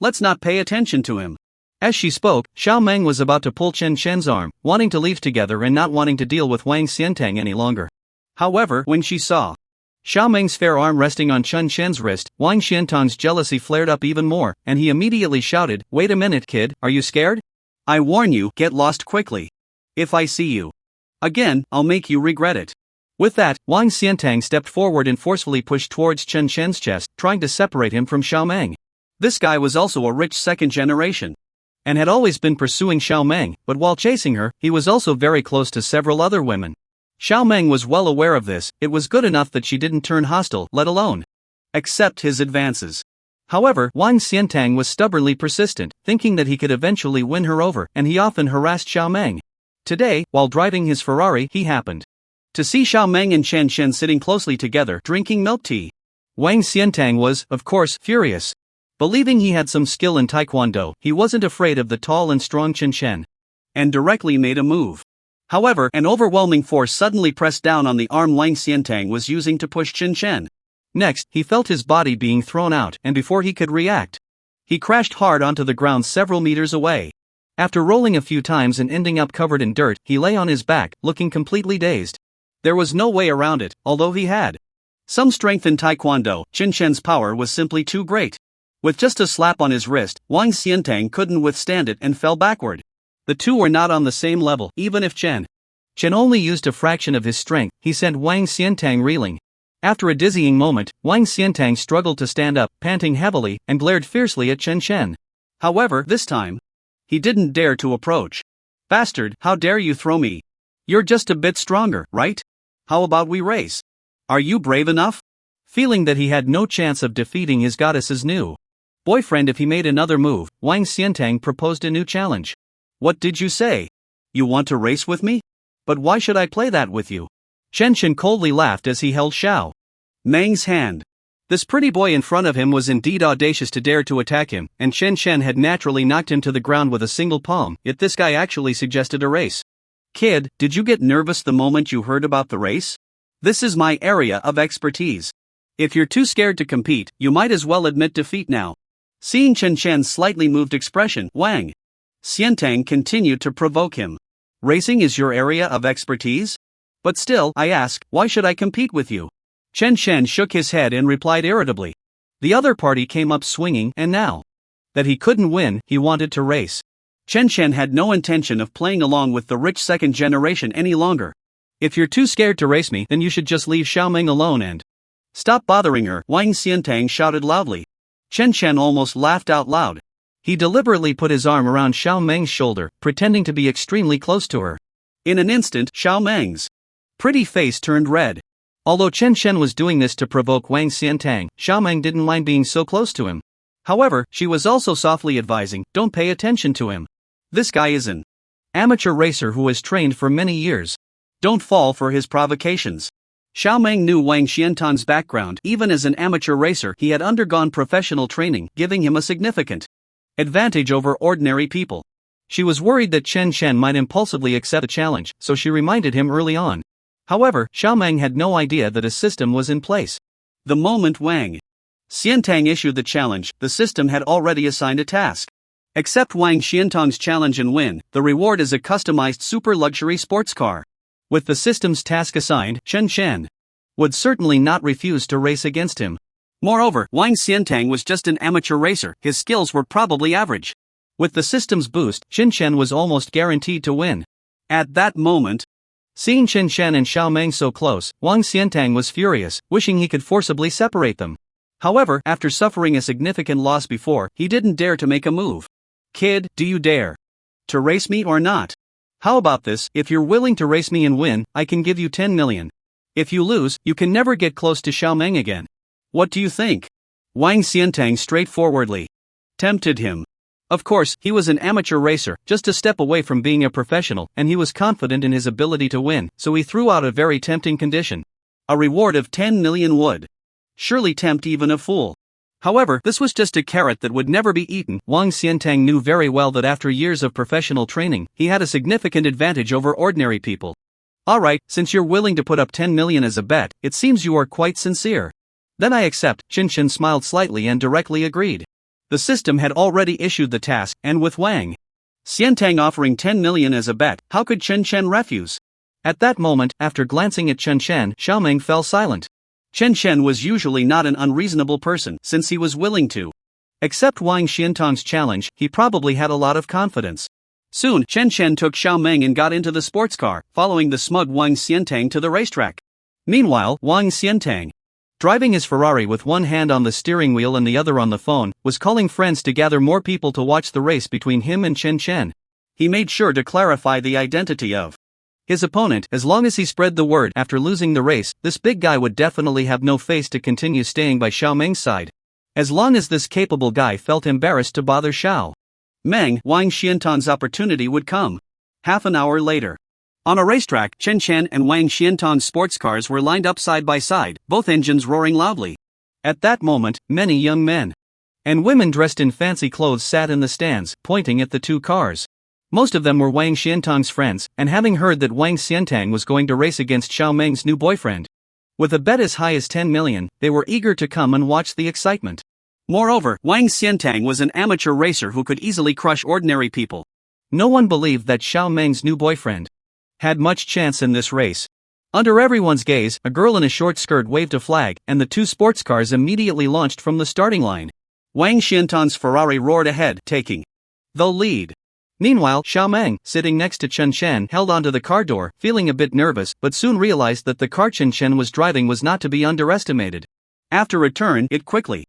let's not pay attention to him. As she spoke, Xiao Meng was about to pull Chen Chen's arm, wanting to leave together and not wanting to deal with Wang Xiantang any longer. However, when she saw Xiao Meng's fair arm resting on Chen Chen's wrist, Wang Xiantang's jealousy flared up even more, and he immediately shouted, Wait a minute, kid, are you scared? I warn you, get lost quickly. If I see you again, I'll make you regret it. With that, Wang Xiantang stepped forward and forcefully pushed towards Chen Chen's chest, trying to separate him from Xiao Meng. This guy was also a rich second generation, and had always been pursuing Xiao Meng, but while chasing her, he was also very close to several other women. Xiao Meng was well aware of this. It was good enough that she didn't turn hostile, let alone accept his advances. However, Wang Xiantang was stubbornly persistent, thinking that he could eventually win her over, and he often harassed Xiao Meng. Today, while driving his Ferrari, he happened to see Xiao Meng and Chen Chen sitting closely together, drinking milk tea. Wang Xiantang was, of course, furious. Believing he had some skill in taekwondo, he wasn't afraid of the tall and strong Chen Chen, and directly made a move. However, an overwhelming force suddenly pressed down on the arm Wang Xiantang was using to push Chen Chen. Next, he felt his body being thrown out, and before he could react, he crashed hard onto the ground several meters away. After rolling a few times and ending up covered in dirt, he lay on his back, looking completely dazed. There was no way around it, although he had some strength in taekwondo. Chen Chen's power was simply too great. With just a slap on his wrist, Wang Xiantang couldn't withstand it and fell backward. The two were not on the same level, even if Chen only used a fraction of his strength, he sent Wang Xiantang reeling. After a dizzying moment, Wang Xiantang struggled to stand up, panting heavily, and glared fiercely at Chen Chen. However, this time, he didn't dare to approach. Bastard, how dare you throw me? You're just a bit stronger, right? How about we race? Are you brave enough? Feeling that he had no chance of defeating his goddess's new boyfriend if he made another move, Wang Xiantang proposed a new challenge. What did you say? You want to race with me? But why should I play that with you? Chen Chen coldly laughed as he held Xiao Meng's hand. This pretty boy in front of him was indeed audacious to dare to attack him, and Chen Chen had naturally knocked him to the ground with a single palm, yet this guy actually suggested a race. Kid, did you get nervous the moment you heard about the race? This is my area of expertise. If you're too scared to compete, you might as well admit defeat now. Seeing Chen Chen's slightly moved expression, Wang Xiantang continued to provoke him. Racing is your area of expertise? But still, I ask, why should I compete with you? Chen Chen shook his head and replied irritably. The other party came up swinging, and now that he couldn't win, he wanted to race. Chen Chen had no intention of playing along with the rich second generation any longer. If you're too scared to race me, then you should just leave Xiao Meng alone and stop bothering her, Wang Xiantang shouted loudly. Chen Chen almost laughed out loud. He deliberately put his arm around Xiao Meng's shoulder, pretending to be extremely close to her. In an instant, Xiao Meng's pretty face turned red. Although Chen Chen was doing this to provoke Wang Xiantang, Xiao Meng didn't mind being so close to him. However, she was also softly advising, don't pay attention to him. This guy is an amateur racer who has trained for many years. Don't fall for his provocations. Xiao Meng knew Wang Xiantang's background. Even as an amateur racer, he had undergone professional training, giving him a significant advantage over ordinary people. She was worried that Chen Chen might impulsively accept the challenge, so she reminded him early on. However, Xiao Meng had no idea that a system was in place. The moment Wang Xiantang issued the challenge, the system had already assigned a task. Accept Wang Xiantang's challenge and win. The reward is a customized super luxury sports car. With the system's task assigned, Chen Chen would certainly not refuse to race against him. Moreover, Wang Xiantang was just an amateur racer, his skills were probably average. With the system's boost, Chen Chen was almost guaranteed to win. At that moment, seeing Chen Chen and Xiao Meng so close, Wang Xiantang was furious, wishing he could forcibly separate them. However, after suffering a significant loss before, he didn't dare to make a move. Kid, do you dare to race me or not? How about this? If you're willing to race me and win, I can give you 10 million. If you lose, you can never get close to Xiaomeng again. What do you think? Wang Xiantang straightforwardly tempted him. Of course, he was an amateur racer, just a step away from being a professional, and he was confident in his ability to win, so he threw out a very tempting condition. A reward of 10 million would surely tempt even a fool. However, this was just a carrot that would never be eaten. Wang Xiantang knew very well that after years of professional training, he had a significant advantage over ordinary people. Alright, since you're willing to put up 10 million as a bet, it seems you are quite sincere. Then I accept. Chen Chen smiled slightly and directly agreed. The system had already issued the task, and with Wang Xiantang offering 10 million as a bet, how could Chen Chen refuse? At that moment, after glancing at Chen Chen, Xiaomeng fell silent. Chen Chen was usually not an unreasonable person, since he was willing to accept Wang Xiantang's challenge. He probably had a lot of confidence. Soon, Chen Chen took Xiaomeng and got into the sports car, following the smug Wang Xiantang to the racetrack. Meanwhile, Wang Xiantang, driving his Ferrari with one hand on the steering wheel and the other on the phone, was calling friends to gather more people to watch the race between him and Chen Chen. He made sure to clarify the identity of his opponent. As long as he spread the word after losing the race, this big guy would definitely have no face to continue staying by Xiaomeng's side. As long as this capable guy felt embarrassed to bother Xiao Meng, Wang Xiantang's opportunity would come. Half an hour later, on a racetrack, Chen Chen and Wang Xiantang's sports cars were lined up side by side, both engines roaring loudly. At that moment, many young men and women dressed in fancy clothes sat in the stands, pointing at the two cars. Most of them were Wang Xiantang's friends, and having heard that Wang Xiantang was going to race against Xiaomeng's new boyfriend with a bet as high as 10 million, they were eager to come and watch the excitement. Moreover, Wang Xiantang was an amateur racer who could easily crush ordinary people. No one believed that Xiaomeng's new boyfriend had much chance in this race. Under everyone's gaze, a girl in a short skirt waved a flag, and the two sports cars immediately launched from the starting line. Wang Xiantang's Ferrari roared ahead, taking the lead. Meanwhile, Xiaomeng, sitting next to Chen Chen, held onto the car door, feeling a bit nervous, but soon realized that the car Chen Chen was driving was not to be underestimated. After a turn, it quickly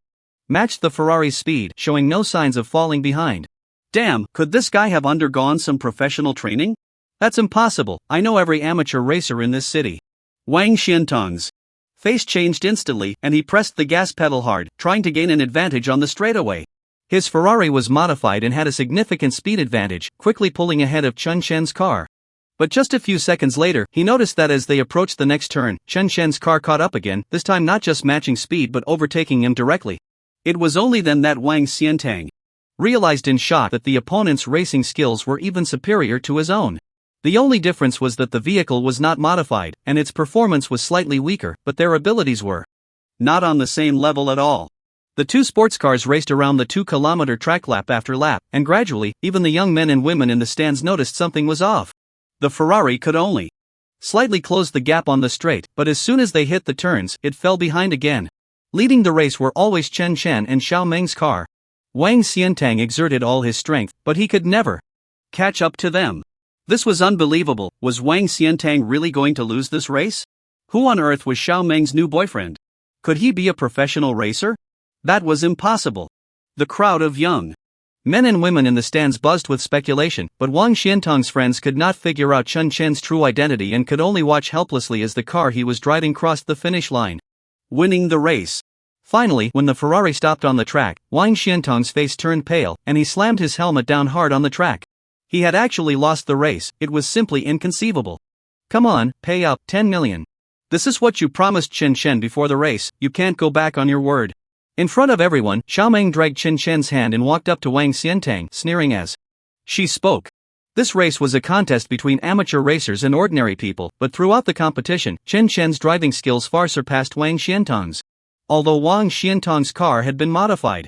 matched the Ferrari's speed, showing no signs of falling behind. Damn, could this guy have undergone some professional training? That's impossible. I know every amateur racer in this city. Wang Xiantang's face changed instantly, and he pressed the gas pedal hard, trying to gain an advantage on the straightaway. His Ferrari was modified and had a significant speed advantage, quickly pulling ahead of Chen Chen's car. But just a few seconds later, he noticed that as they approached the next turn, Chen Chen's car caught up again, this time not just matching speed but overtaking him directly. It was only then that Wang Xiantang realized in shock that the opponent's racing skills were even superior to his own. The only difference was that the vehicle was not modified, and its performance was slightly weaker, but their abilities were not on the same level at all. The two sports cars raced around the 2-kilometer track lap after lap, and gradually, even the young men and women in the stands noticed something was off. The Ferrari could only slightly close the gap on the straight, but as soon as they hit the turns, it fell behind again. Leading the race were always Chen Chen and Xiaomeng's car. Wang Xiantang exerted all his strength, but he could never catch up to them. This was unbelievable. Was Wang Xiantang really going to lose this race? Who on earth was Xiaomeng's new boyfriend? Could he be a professional racer? That was impossible. The crowd of young men and women in the stands buzzed with speculation, but Wang Xiantang's friends could not figure out Chen Chen's true identity and could only watch helplessly as the car he was driving crossed the finish line, winning the race. Finally, when the Ferrari stopped on the track, Wang Xiantang's face turned pale, and he slammed his helmet down hard on the track. He had actually lost the race. It was simply inconceivable. Come on, pay up, 10 million. This is what you promised Chen Chen before the race. You can't go back on your word. In front of everyone, Xiaomeng dragged Chen Chen's hand and walked up to Wang Xiantang, sneering as she spoke. This race was a contest between amateur racers and ordinary people, but throughout the competition, Chen Chen's driving skills far surpassed Wang Xiantang's. Although Wang Xiantang's car had been modified,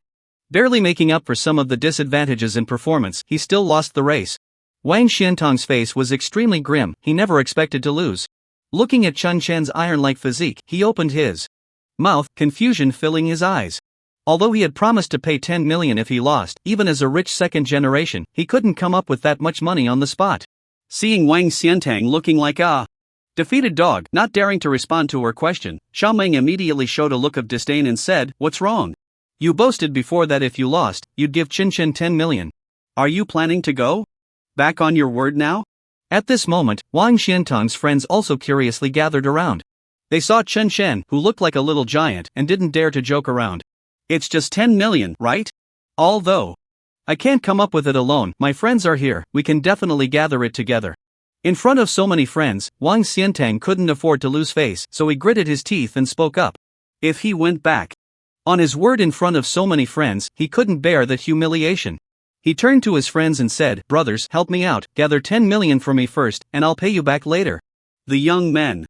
barely making up for some of the disadvantages in performance, he still lost the race. Wang Xiantang's face was extremely grim. He never expected to lose. Looking at Chen Chen's iron-like physique, he opened his mouth, confusion filling his eyes. Although he had promised to pay 10 million if he lost, even as a rich second generation, he couldn't come up with that much money on the spot. Seeing Wang Xiantang looking like a Defeated dog. Not daring to respond to her question, Xiaomeng immediately showed a look of disdain and said, "What's wrong? You boasted before that if you lost, you'd give Chen Chen 10 million. Are you planning to go back on your word now?" At this moment, Wang Xiantang's friends also curiously gathered around. They saw Chen Chen, who looked like a little giant, and didn't dare to joke around. "It's just 10 million, right? Although I can't come up with it alone, my friends are here, we can definitely gather it together." In front of so many friends, Wang Xiantang couldn't afford to lose face, so he gritted his teeth and spoke up. If he went back on his word in front of so many friends, he couldn't bear that humiliation. He turned to his friends and said, "Brothers, help me out, gather 10 million for me first, and I'll pay you back later." The young men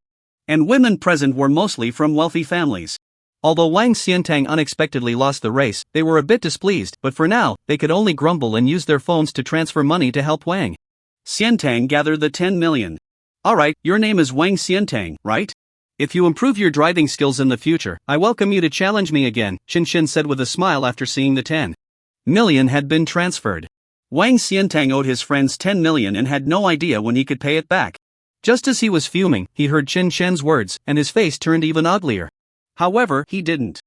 and women present were mostly from wealthy families. Although Wang Xiantang unexpectedly lost the race, they were a bit displeased, but for now, they could only grumble and use their phones to transfer money to help Wang Xiantang gather the 10 million. "Alright, your name is Wang Xiantang, right? If you improve your driving skills in the future, I welcome you to challenge me again," Chen Chen said with a smile after seeing the 10 million had been transferred. Wang Xiantang owed his friends 10 million and had no idea when he could pay it back. Just as he was fuming, he heard Chen Chen's words, and his face turned even uglier. However, he didn't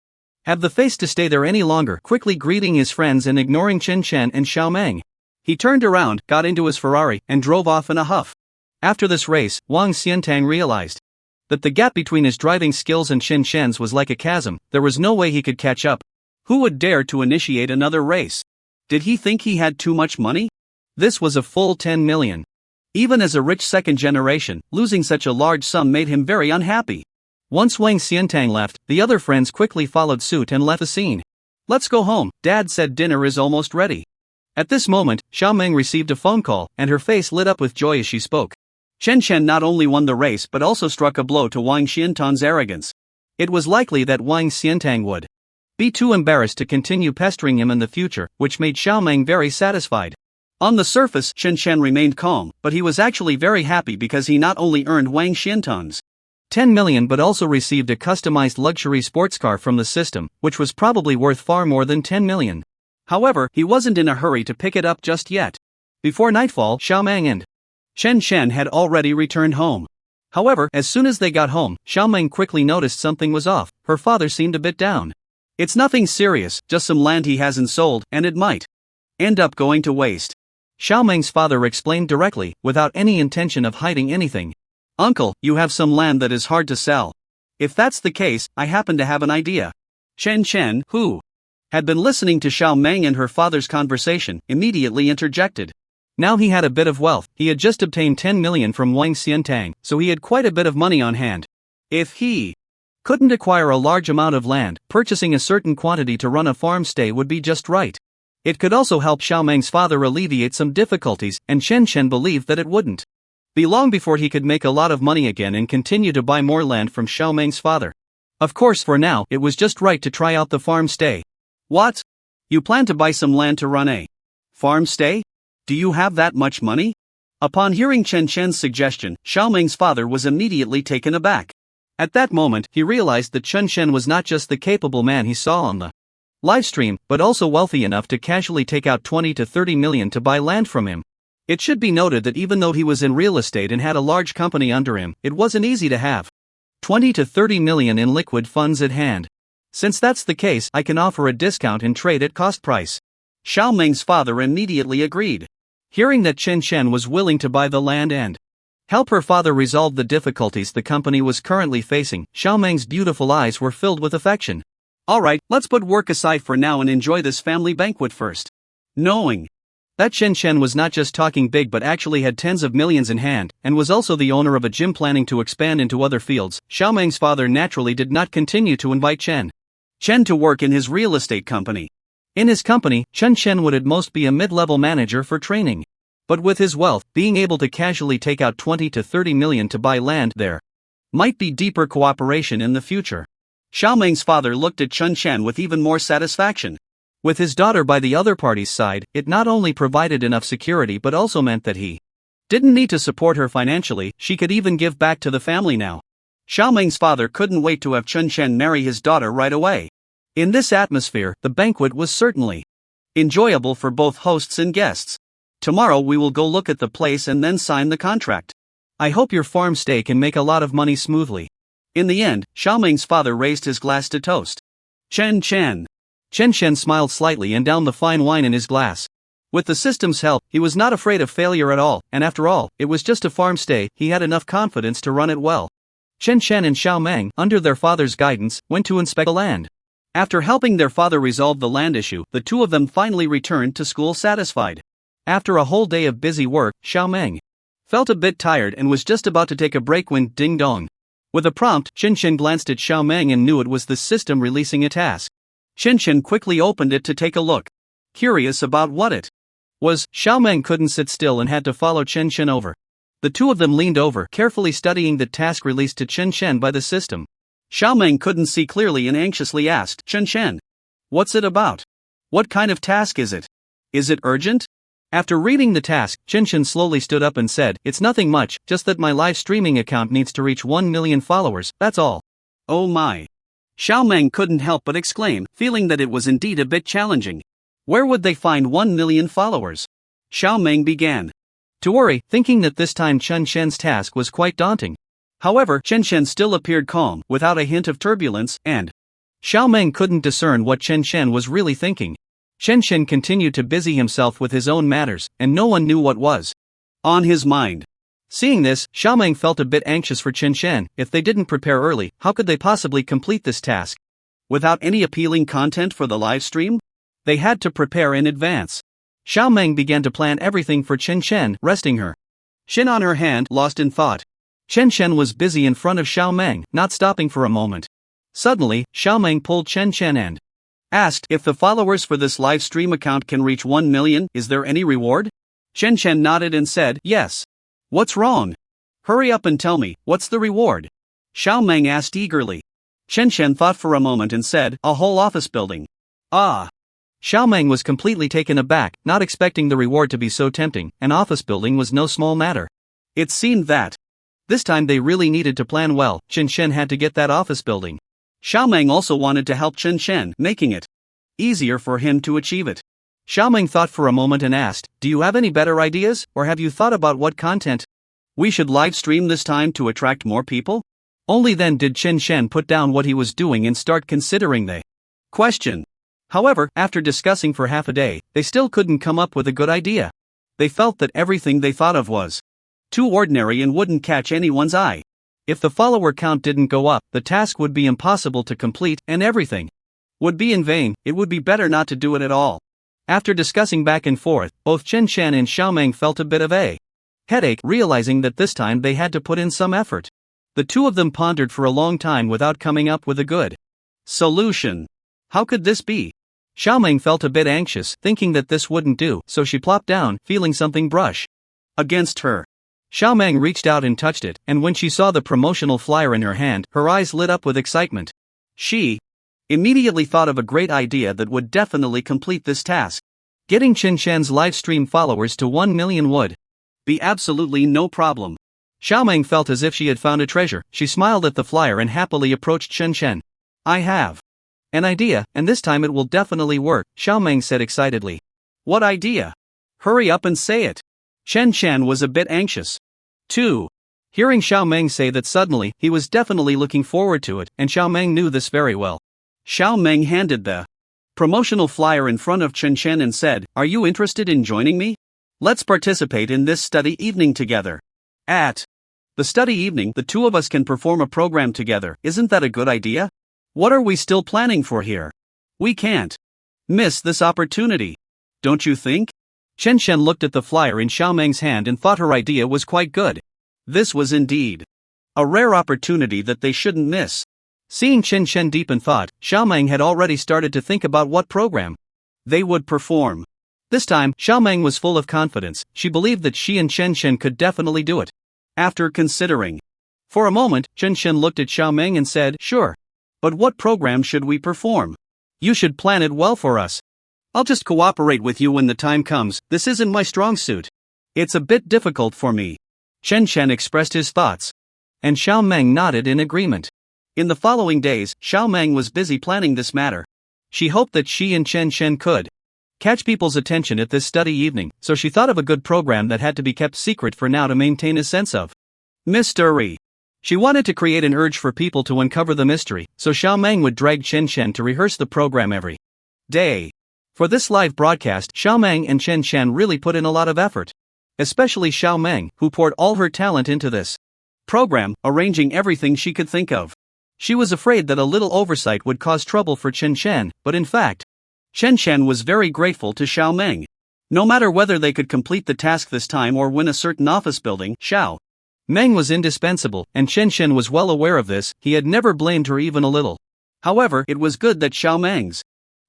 have the face to stay there any longer, quickly greeting his friends and ignoring Chen Chen and Xiaomeng. He turned around, got into his Ferrari, and drove off in a huff. After this race, Wang Xiantang realized that the gap between his driving skills and Chen Chen's was like a chasm. There was no way he could catch up. Who would dare to initiate another race? Did he think he had too much money? This was a full 10 million. Even as a rich second generation, losing such a large sum made him very unhappy. Once Wang Xiantang left, the other friends quickly followed suit and left the scene. "Let's go home, Dad said dinner is almost ready." At this moment, Xiaomeng received a phone call, and her face lit up with joy as she spoke. Chen Chen not only won the race but also struck a blow to Wang Xiantang's arrogance. It was likely that Wang Xiantang would be too embarrassed to continue pestering him in the future, which made Xiaomeng very satisfied. On the surface, Chen Chen remained calm, but he was actually very happy because he not only earned Wang Xiantang's 10 million but also received a customized luxury sports car from the system, which was probably worth far more than 10 million. However, he wasn't in a hurry to pick it up just yet. Before nightfall, Xiaomeng and Chen Chen had already returned home. However, as soon as they got home, Xiaomeng quickly noticed something was off. Her father seemed a bit down. "It's nothing serious, just some land he hasn't sold, and it might end up going to waste." Xiaomeng's father explained directly, without any intention of hiding anything. "Uncle, you have some land that is hard to sell. If that's the case, I happen to have an idea." Chen Chen, who had been listening to Xiaomeng and her father's conversation, immediately interjected. Now he had a bit of wealth. He had just obtained 10 million from Wang Xiantang, so he had quite a bit of money on hand. If he couldn't acquire a large amount of land, purchasing a certain quantity to run a farm stay would be just right. It could also help Xiaomeng's father alleviate some difficulties, and Chen Chen believed that it wouldn't be long before he could make a lot of money again and continue to buy more land from Xiaomeng's father. Of course, for now, it was just right to try out the farm stay. "What? You plan to buy some land to run a farm stay? Do you have that much money?" Upon hearing Chen Chen's suggestion, Xiaomeng's father was immediately taken aback. At that moment, he realized that Chen Chen was not just the capable man he saw on the live stream, but also wealthy enough to casually take out 20 to 30 million to buy land from him. It should be noted that even though he was in real estate and had a large company under him, it wasn't easy to have 20 to 30 million in liquid funds at hand. "Since that's the case, I can offer a discount and trade at cost price." Xiaomeng's father immediately agreed. Hearing that Chen Chen was willing to buy the land and help her father resolve the difficulties the company was currently facing, Xiaomeng's beautiful eyes were filled with affection. "Alright, let's put work aside for now and enjoy this family banquet first." Knowing that Chen Chen was not just talking big but actually had tens of millions in hand, and was also the owner of a gym planning to expand into other fields, Xiaomeng's father naturally did not continue to invite Chen to work in his real estate company. In his company, Chen Chen would at most be a mid-level manager for training. But with his wealth, being able to casually take out 20 to 30 million to buy land there might be deeper cooperation in the future. Xiaomeng's father looked at Chen Chen with even more satisfaction. With his daughter by the other party's side, it not only provided enough security but also meant that he didn't need to support her financially, she could even give back to the family now. Xiaomeng's father couldn't wait to have Chen Chen marry his daughter right away. In this atmosphere, the banquet was certainly enjoyable for both hosts and guests. "Tomorrow we will go look at the place and then sign the contract. I hope your farm stay can make a lot of money smoothly. In the end, Xiaoming's father raised his glass to toast. Chen Chen. Chen Chen smiled slightly and downed the fine wine in his glass. With the system's help, he was not afraid of failure at all, and after all, it was just a farm stay, he had enough confidence to run it well. Chen Chen and Xiaoming, under their father's guidance, went to inspect the land. After helping their father resolve the land issue, the two of them finally returned to school satisfied. After a whole day of busy work, Xiaoming felt a bit tired and was just about to take a break when ding dong. With a prompt, Chen Chen glanced at Xiaoming and knew it was the system releasing a task. Chen Chen quickly opened it to take a look. Curious about what it was, Xiaoming couldn't sit still and had to follow Chen Chen over. The two of them leaned over, carefully studying the task released to Chen Chen by the system. Xiaoming couldn't see clearly and anxiously asked, Chen Chen, what's it about? What kind of task is it? Is it urgent? After reading the task, Chen Chen slowly stood up and said, it's nothing much, just that my live streaming account needs to reach 1 million followers, that's all. Oh my. Xiaoming couldn't help but exclaim, feeling that it was indeed a bit challenging. Where would they find 1 million followers? Xiaoming began to worry, thinking that this time Chen Chen's task was quite daunting. However, Chen Chen still appeared calm, without a hint of turbulence, and Xiaoming couldn't discern what Chen Chen was really thinking. Chen Chen continued to busy himself with his own matters, and no one knew what was on his mind. Seeing this, Xiaoming felt a bit anxious for Chen Chen. If they didn't prepare early, how could they possibly complete this task? Without any appealing content for the live stream? They had to prepare in advance. Xiaoming began to plan everything for Chen Chen, resting her chin on her hand, lost in thought. Chen Chen was busy in front of Xiaoming, not stopping for a moment. Suddenly, Xiaoming pulled Chen Chen and asked, if the followers for this live stream account can reach 1 million, is there any reward? Chen Chen nodded and said, yes. What's wrong? Hurry up and tell me, what's the reward? Xiaoming asked eagerly. Chen Chen thought for a moment and said, a whole office building. Ah. Xiaoming was completely taken aback, not expecting the reward to be so tempting. An office building was no small matter. It seemed that this time they really needed to plan well. Chen Chen had to get that office building. Xiaoming also wanted to help Chen Chen, making it easier for him to achieve it. Xiaoming thought for a moment and asked, do you have any better ideas, or have you thought about what content we should live stream this time to attract more people? Only then did Chen Chen put down what he was doing and start considering the question. However, after discussing for half a day, they still couldn't come up with a good idea. They felt that everything they thought of was too ordinary and wouldn't catch anyone's eye. If the follower count didn't go up, the task would be impossible to complete, and everything would be in vain. It would be better not to do it at all. After discussing back and forth, both Chen Chen and Xiaoming felt a bit of a headache, realizing that this time they had to put in some effort. The two of them pondered for a long time without coming up with a good solution. How could this be? Xiaoming felt a bit anxious, thinking that this wouldn't do, so she plopped down, feeling something brush against her. Xiaoming reached out and touched it, and when she saw the promotional flyer in her hand, her eyes lit up with excitement. She immediately thought of a great idea that would definitely complete this task. Getting Chen Chen's livestream followers to 1 million would be absolutely no problem. Xiaoming felt as if she had found a treasure. She smiled at the flyer and happily approached Chen Chen. I have an idea, and this time it will definitely work, Xiaoming said excitedly. What idea? Hurry up and say it. Chen Chen was a bit anxious too. Hearing Xiaoming say that suddenly, he was definitely looking forward to it, and Xiaoming knew this very well. Xiaoming handed the promotional flyer in front of Chen Chen and said, are you interested in joining me? Let's participate in this study evening together. At the study evening, the two of us can perform a program together. Isn't that a good idea? What are we still planning for here? We can't miss this opportunity. Don't you think? Chen Chen looked at the flyer in Xiaoming's hand and thought her idea was quite good. This was indeed a rare opportunity that they shouldn't miss. Seeing Chen Chen deep in thought, Xiaoming had already started to think about what program they would perform. This time, Xiaoming was full of confidence. She believed that she and Chen Chen could definitely do it. After considering for a moment, Chen Chen looked at Xiaoming and said, sure. But what program should we perform? You should plan it well for us. I'll just cooperate with you when the time comes. This isn't my strong suit. It's a bit difficult for me. Chen Chen expressed his thoughts. And Xiaoming nodded in agreement. In the following days, Xiaoming was busy planning this matter. She hoped that she and Chen Chen could catch people's attention at this study evening, so she thought of a good program that had to be kept secret for now to maintain a sense of Mystery. She wanted to create an urge for people to uncover the mystery, so Xiao Meng would drag Chen Chen to rehearse the program every day. For this live broadcast, Xiao Meng and Chen Chen really put in a lot of effort. Especially Xiao Meng, who poured all her talent into this program, arranging everything she could think of. She was afraid that a little oversight would cause trouble for Chen Chen, but in fact, Chen Chen was very grateful to Xiao Meng. No matter whether they could complete the task this time or win a certain office building, Xiao Meng was indispensable, and Chen Chen was well aware of this. He had never blamed her even a little. However, it was good that Xiao Meng's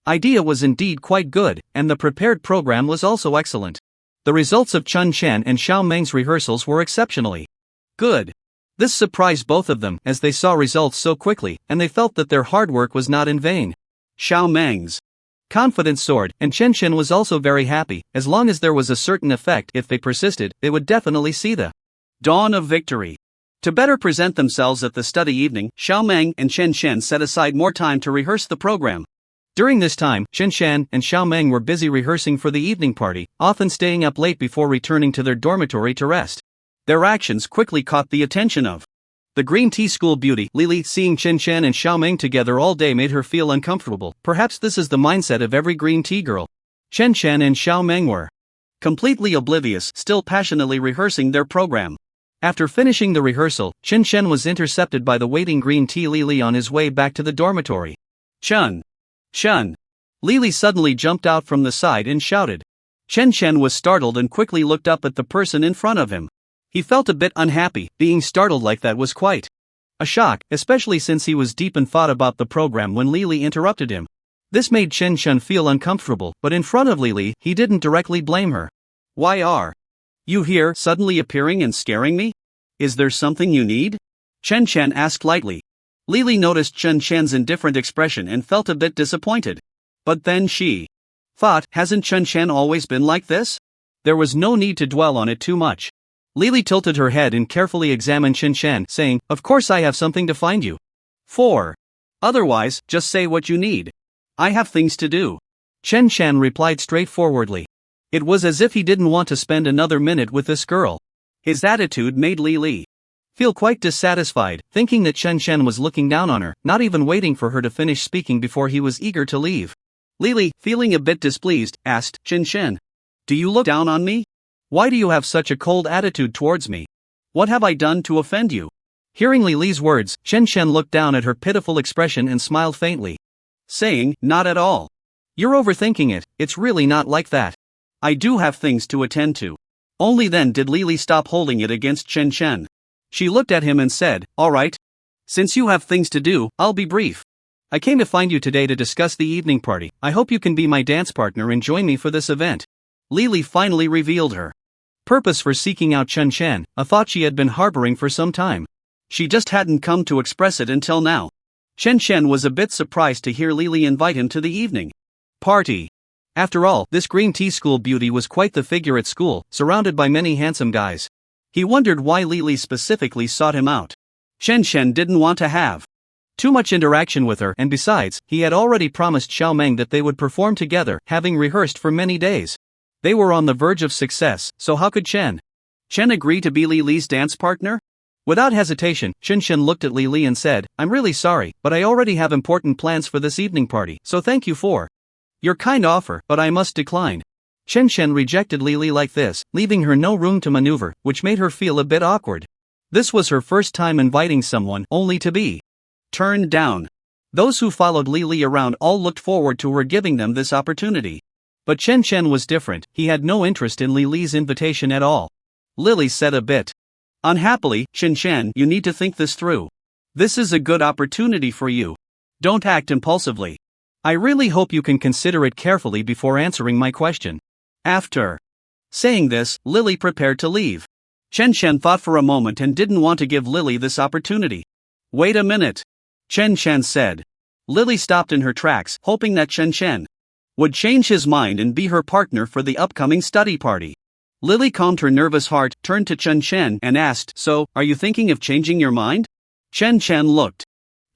idea was indeed quite good, and the prepared program was also excellent. The results of Chen Chen and Xiao Meng's rehearsals were exceptionally good. This surprised both of them as they saw results so quickly, and they felt that their hard work was not in vain. Xiao Meng's confidence soared, and Chen Chen was also very happy. As long as there was a certain effect, if they persisted, they would definitely see the dawn of victory. To better present themselves at the study evening, Xiao Meng and Chen Chen set aside more time to rehearse the program. During this time, Chen Chen and Xiao Meng were busy rehearsing for the evening party, often staying up late before returning to their dormitory to rest. Their actions quickly caught the attention of the green tea school beauty, Lily. Seeing Chen Chen and Xiao Meng together all day made her feel uncomfortable. Perhaps this is the mindset of every green tea girl. Chen Chen and Xiao Meng were completely oblivious, still passionately rehearsing their program. After finishing the rehearsal, Chen Chen was intercepted by the waiting green tea Lily on his way back to the dormitory. Chen! Lily suddenly jumped out from the side and shouted. Chen Chen was startled and quickly looked up at the person in front of him. He felt a bit unhappy. Being startled like that was quite a shock, especially since he was deep in thought about the program when Lily interrupted him. This made Chen Chen feel uncomfortable, but in front of Lily, he didn't directly blame her. Why are you here, suddenly appearing and scaring me? Is there something you need? Chen Chen asked lightly. Lily noticed Chen Chen's indifferent expression and felt a bit disappointed. But then she thought, hasn't Chen Chen always been like this? There was no need to dwell on it too much. Lily tilted her head and carefully examined Chen Chen, saying, of course I have something to find you for. Otherwise, just say what you need. I have things to do. Chen Chen replied straightforwardly. It was as if he didn't want to spend another minute with this girl. His attitude made Lily feel quite dissatisfied, thinking that Chen Chen was looking down on her, not even waiting for her to finish speaking before he was eager to leave. Lily, feeling a bit displeased, asked, Chen Chen, do you look down on me? Why do you have such a cold attitude towards me? What have I done to offend you? Hearing Lily's words, Chen Chen looked down at her pitiful expression and smiled faintly, saying, not at all. You're overthinking it, it's really not like that. I do have things to attend to. Only then did Lily stop holding it against Chen Chen. She looked at him and said, all right. Since you have things to do, I'll be brief. I came to find you today to discuss the evening party. I hope you can be my dance partner and join me for this event. Lily finally revealed her purpose for seeking out Chen Chen, a thought she had been harboring for some time. She just hadn't come to express it until now. Chen Chen was a bit surprised to hear Lily invite him to the evening party. After all, this green tea school beauty was quite the figure at school, surrounded by many handsome guys. He wondered why Lily specifically sought him out. Chen Chen didn't want to have too much interaction with her, and besides, he had already promised Xiao Meng that they would perform together, having rehearsed for many days. They were on the verge of success, so how could Chen agree to be Lily's dance partner? Without hesitation, Chen Chen looked at Lily and said, I'm really sorry, but I already have important plans for this evening party, so thank you for your kind offer, but I must decline. Chen Chen rejected Lily like this, leaving her no room to maneuver, which made her feel a bit awkward. This was her first time inviting someone, only to be turned down. Those who followed Lily around all looked forward to her giving them this opportunity. But Chen Chen was different. He had no interest in Lily's invitation at all. Lily said a bit unhappily, Chen Chen, you need to think this through. This is a good opportunity for you. Don't act impulsively. I really hope you can consider it carefully before answering my question. After saying this, Lily prepared to leave. Chen Chen thought for a moment and didn't want to give Lily this opportunity. Wait a minute, Chen Chen said. Lily stopped in her tracks, hoping that Chen Chen would change his mind and be her partner for the upcoming study party. Lily calmed her nervous heart, turned to Chen Chen and asked, so, are you thinking of changing your mind? Chen Chen looked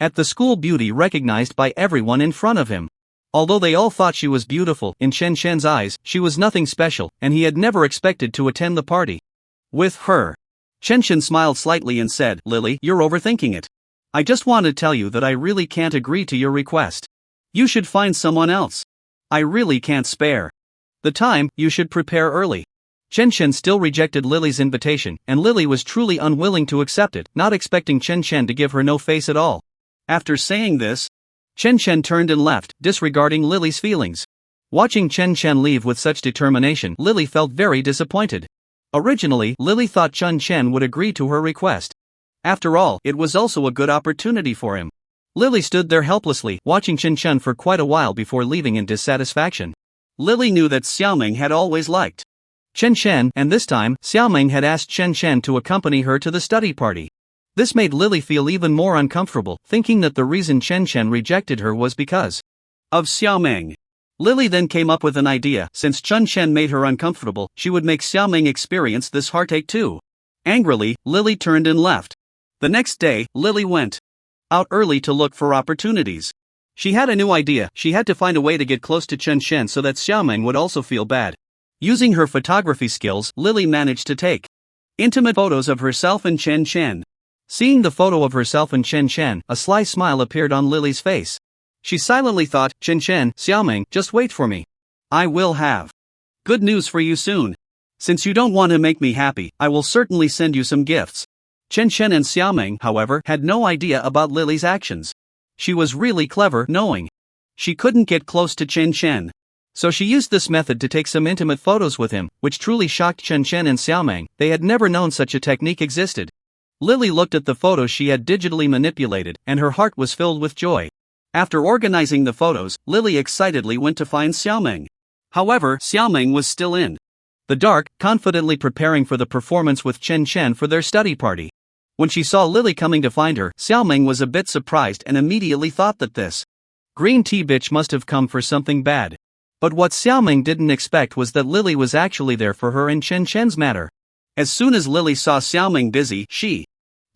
at the school beauty recognized by everyone in front of him. Although they all thought she was beautiful, in Chen Chen's eyes, she was nothing special, and he had never expected to attend the party with her. Chen Chen smiled slightly and said, Lily, you're overthinking it. I just want to tell you that I really can't agree to your request. You should find someone else. I really can't spare the time. You should prepare early. Chen Chen still rejected Lily's invitation, and Lily was truly unwilling to accept it, not expecting Chen Chen to give her no face at all. After saying this, Chen Chen turned and left, disregarding Lily's feelings. Watching Chen Chen leave with such determination, Lily felt very disappointed. Originally, Lily thought Chen Chen would agree to her request. After all, it was also a good opportunity for him. Lily stood there helplessly, watching Chen Chen for quite a while before leaving in dissatisfaction. Lily knew that Xiaoming had always liked Chen Chen, and this time, Xiaoming had asked Chen Chen to accompany her to the study party. This made Lily feel even more uncomfortable, thinking that the reason Chen Chen rejected her was because of Xiaoming. Lily then came up with an idea. Since Chen Chen made her uncomfortable, she would make Xiaoming experience this heartache too. Angrily, Lily turned and left. The next day, Lily went out early to look for opportunities. She had a new idea. She had to find a way to get close to Chen Chen so that Xiaoming would also feel bad. Using her photography skills, Lily managed to take intimate photos of herself and Chen Chen. Seeing the photo of herself and Chen Chen, a sly smile appeared on Lily's face. She silently thought, Chen Chen, Xiaoming, just wait for me. I will have good news for you soon. Since you don't want to make me happy, I will certainly send you some gifts. Chen Chen and Xiaoming, however, had no idea about Lily's actions. She was really clever, knowing she couldn't get close to Chen Chen. So she used this method to take some intimate photos with him, which truly shocked Chen Chen and Xiaoming. They had never known such a technique existed. Lily looked at the photos she had digitally manipulated, and her heart was filled with joy. After organizing the photos, Lily excitedly went to find Xiaoming. However, Xiaoming was still in the dark, confidently preparing for the performance with Chen Chen for their study party. When she saw Lily coming to find her, Xiaoming was a bit surprised and immediately thought that this green tea bitch must have come for something bad. But what Xiaoming didn't expect was that Lily was actually there for her and Chen Chen's matter. As soon as Lily saw Xiaoming busy, she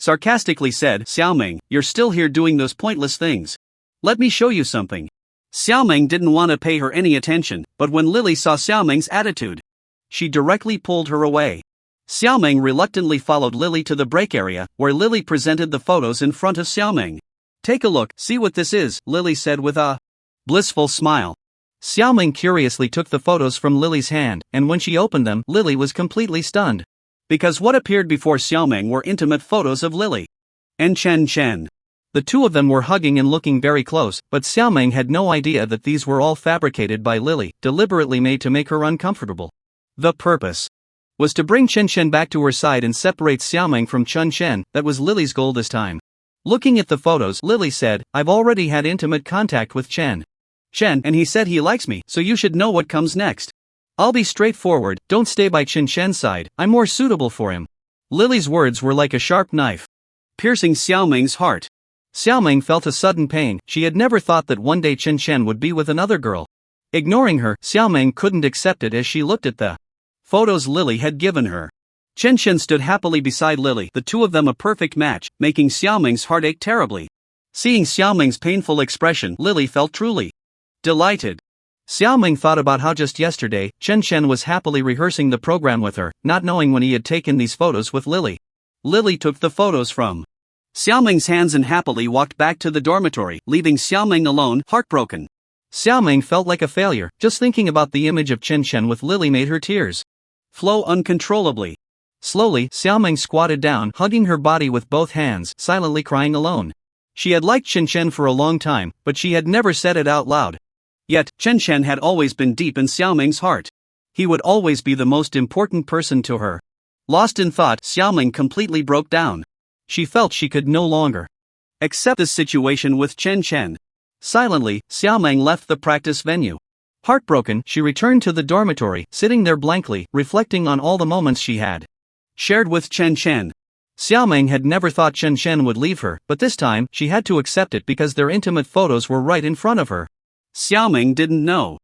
sarcastically said, Xiaoming, you're still here doing those pointless things. Let me show you something. Xiaoming didn't want to pay her any attention, but when Lily saw Xiaoming's attitude, she directly pulled her away. Xiaoming reluctantly followed Lily to the break area, where Lily presented the photos in front of Xiaoming. Take a look, see what this is, Lily said with a blissful smile. Xiaoming curiously took the photos from Lily's hand, and when she opened them, Lily was completely stunned. Because what appeared before Xiaoming were intimate photos of Lily and Chen Chen. The two of them were hugging and looking very close, but Xiaoming had no idea that these were all fabricated by Lily, deliberately made to make her uncomfortable. The purpose was to bring Chen Chen back to her side and separate Xiaoming from Chen Chen. That was Lily's goal this time. Looking at the photos, Lily said, I've already had intimate contact with Chen and he said he likes me, so you should know what comes next. I'll be straightforward, don't stay by Chen Chen's side, I'm more suitable for him. Lily's words were like a sharp knife, piercing Xiaoming's heart. Xiaoming felt a sudden pain. She had never thought that one day Chen Chen would be with another girl. Ignoring her, Xiaoming couldn't accept it as she looked at the photos Lily had given her. Chen Chen stood happily beside Lily, the two of them a perfect match, making Xiaoming's heart ache terribly. Seeing Xiaoming's painful expression, Lily felt truly delighted. Xiaoming thought about how just yesterday, Chen Chen was happily rehearsing the program with her, not knowing when he had taken these photos with Lily. Lily took the photos from Xiaoming's hands and happily walked back to the dormitory, leaving Xiaoming alone, heartbroken. Xiaoming felt like a failure. Just thinking about the image of Chen Chen with Lily made her tears flow uncontrollably. Slowly, Xiaoming squatted down, hugging her body with both hands, silently crying alone. She had liked Chen Chen for a long time, but she had never said it out loud. Yet, Chen Chen had always been deep in Xiaoming's heart. He would always be the most important person to her. Lost in thought, Xiaoming completely broke down. She felt she could no longer accept the situation with Chen Chen. Silently, Xiaoming left the practice venue. Heartbroken, she returned to the dormitory, sitting there blankly, reflecting on all the moments she had shared with Chen Chen. Xiaoming had never thought Chen Chen would leave her, but this time, she had to accept it because their intimate photos were right in front of her. Xiaoming didn't know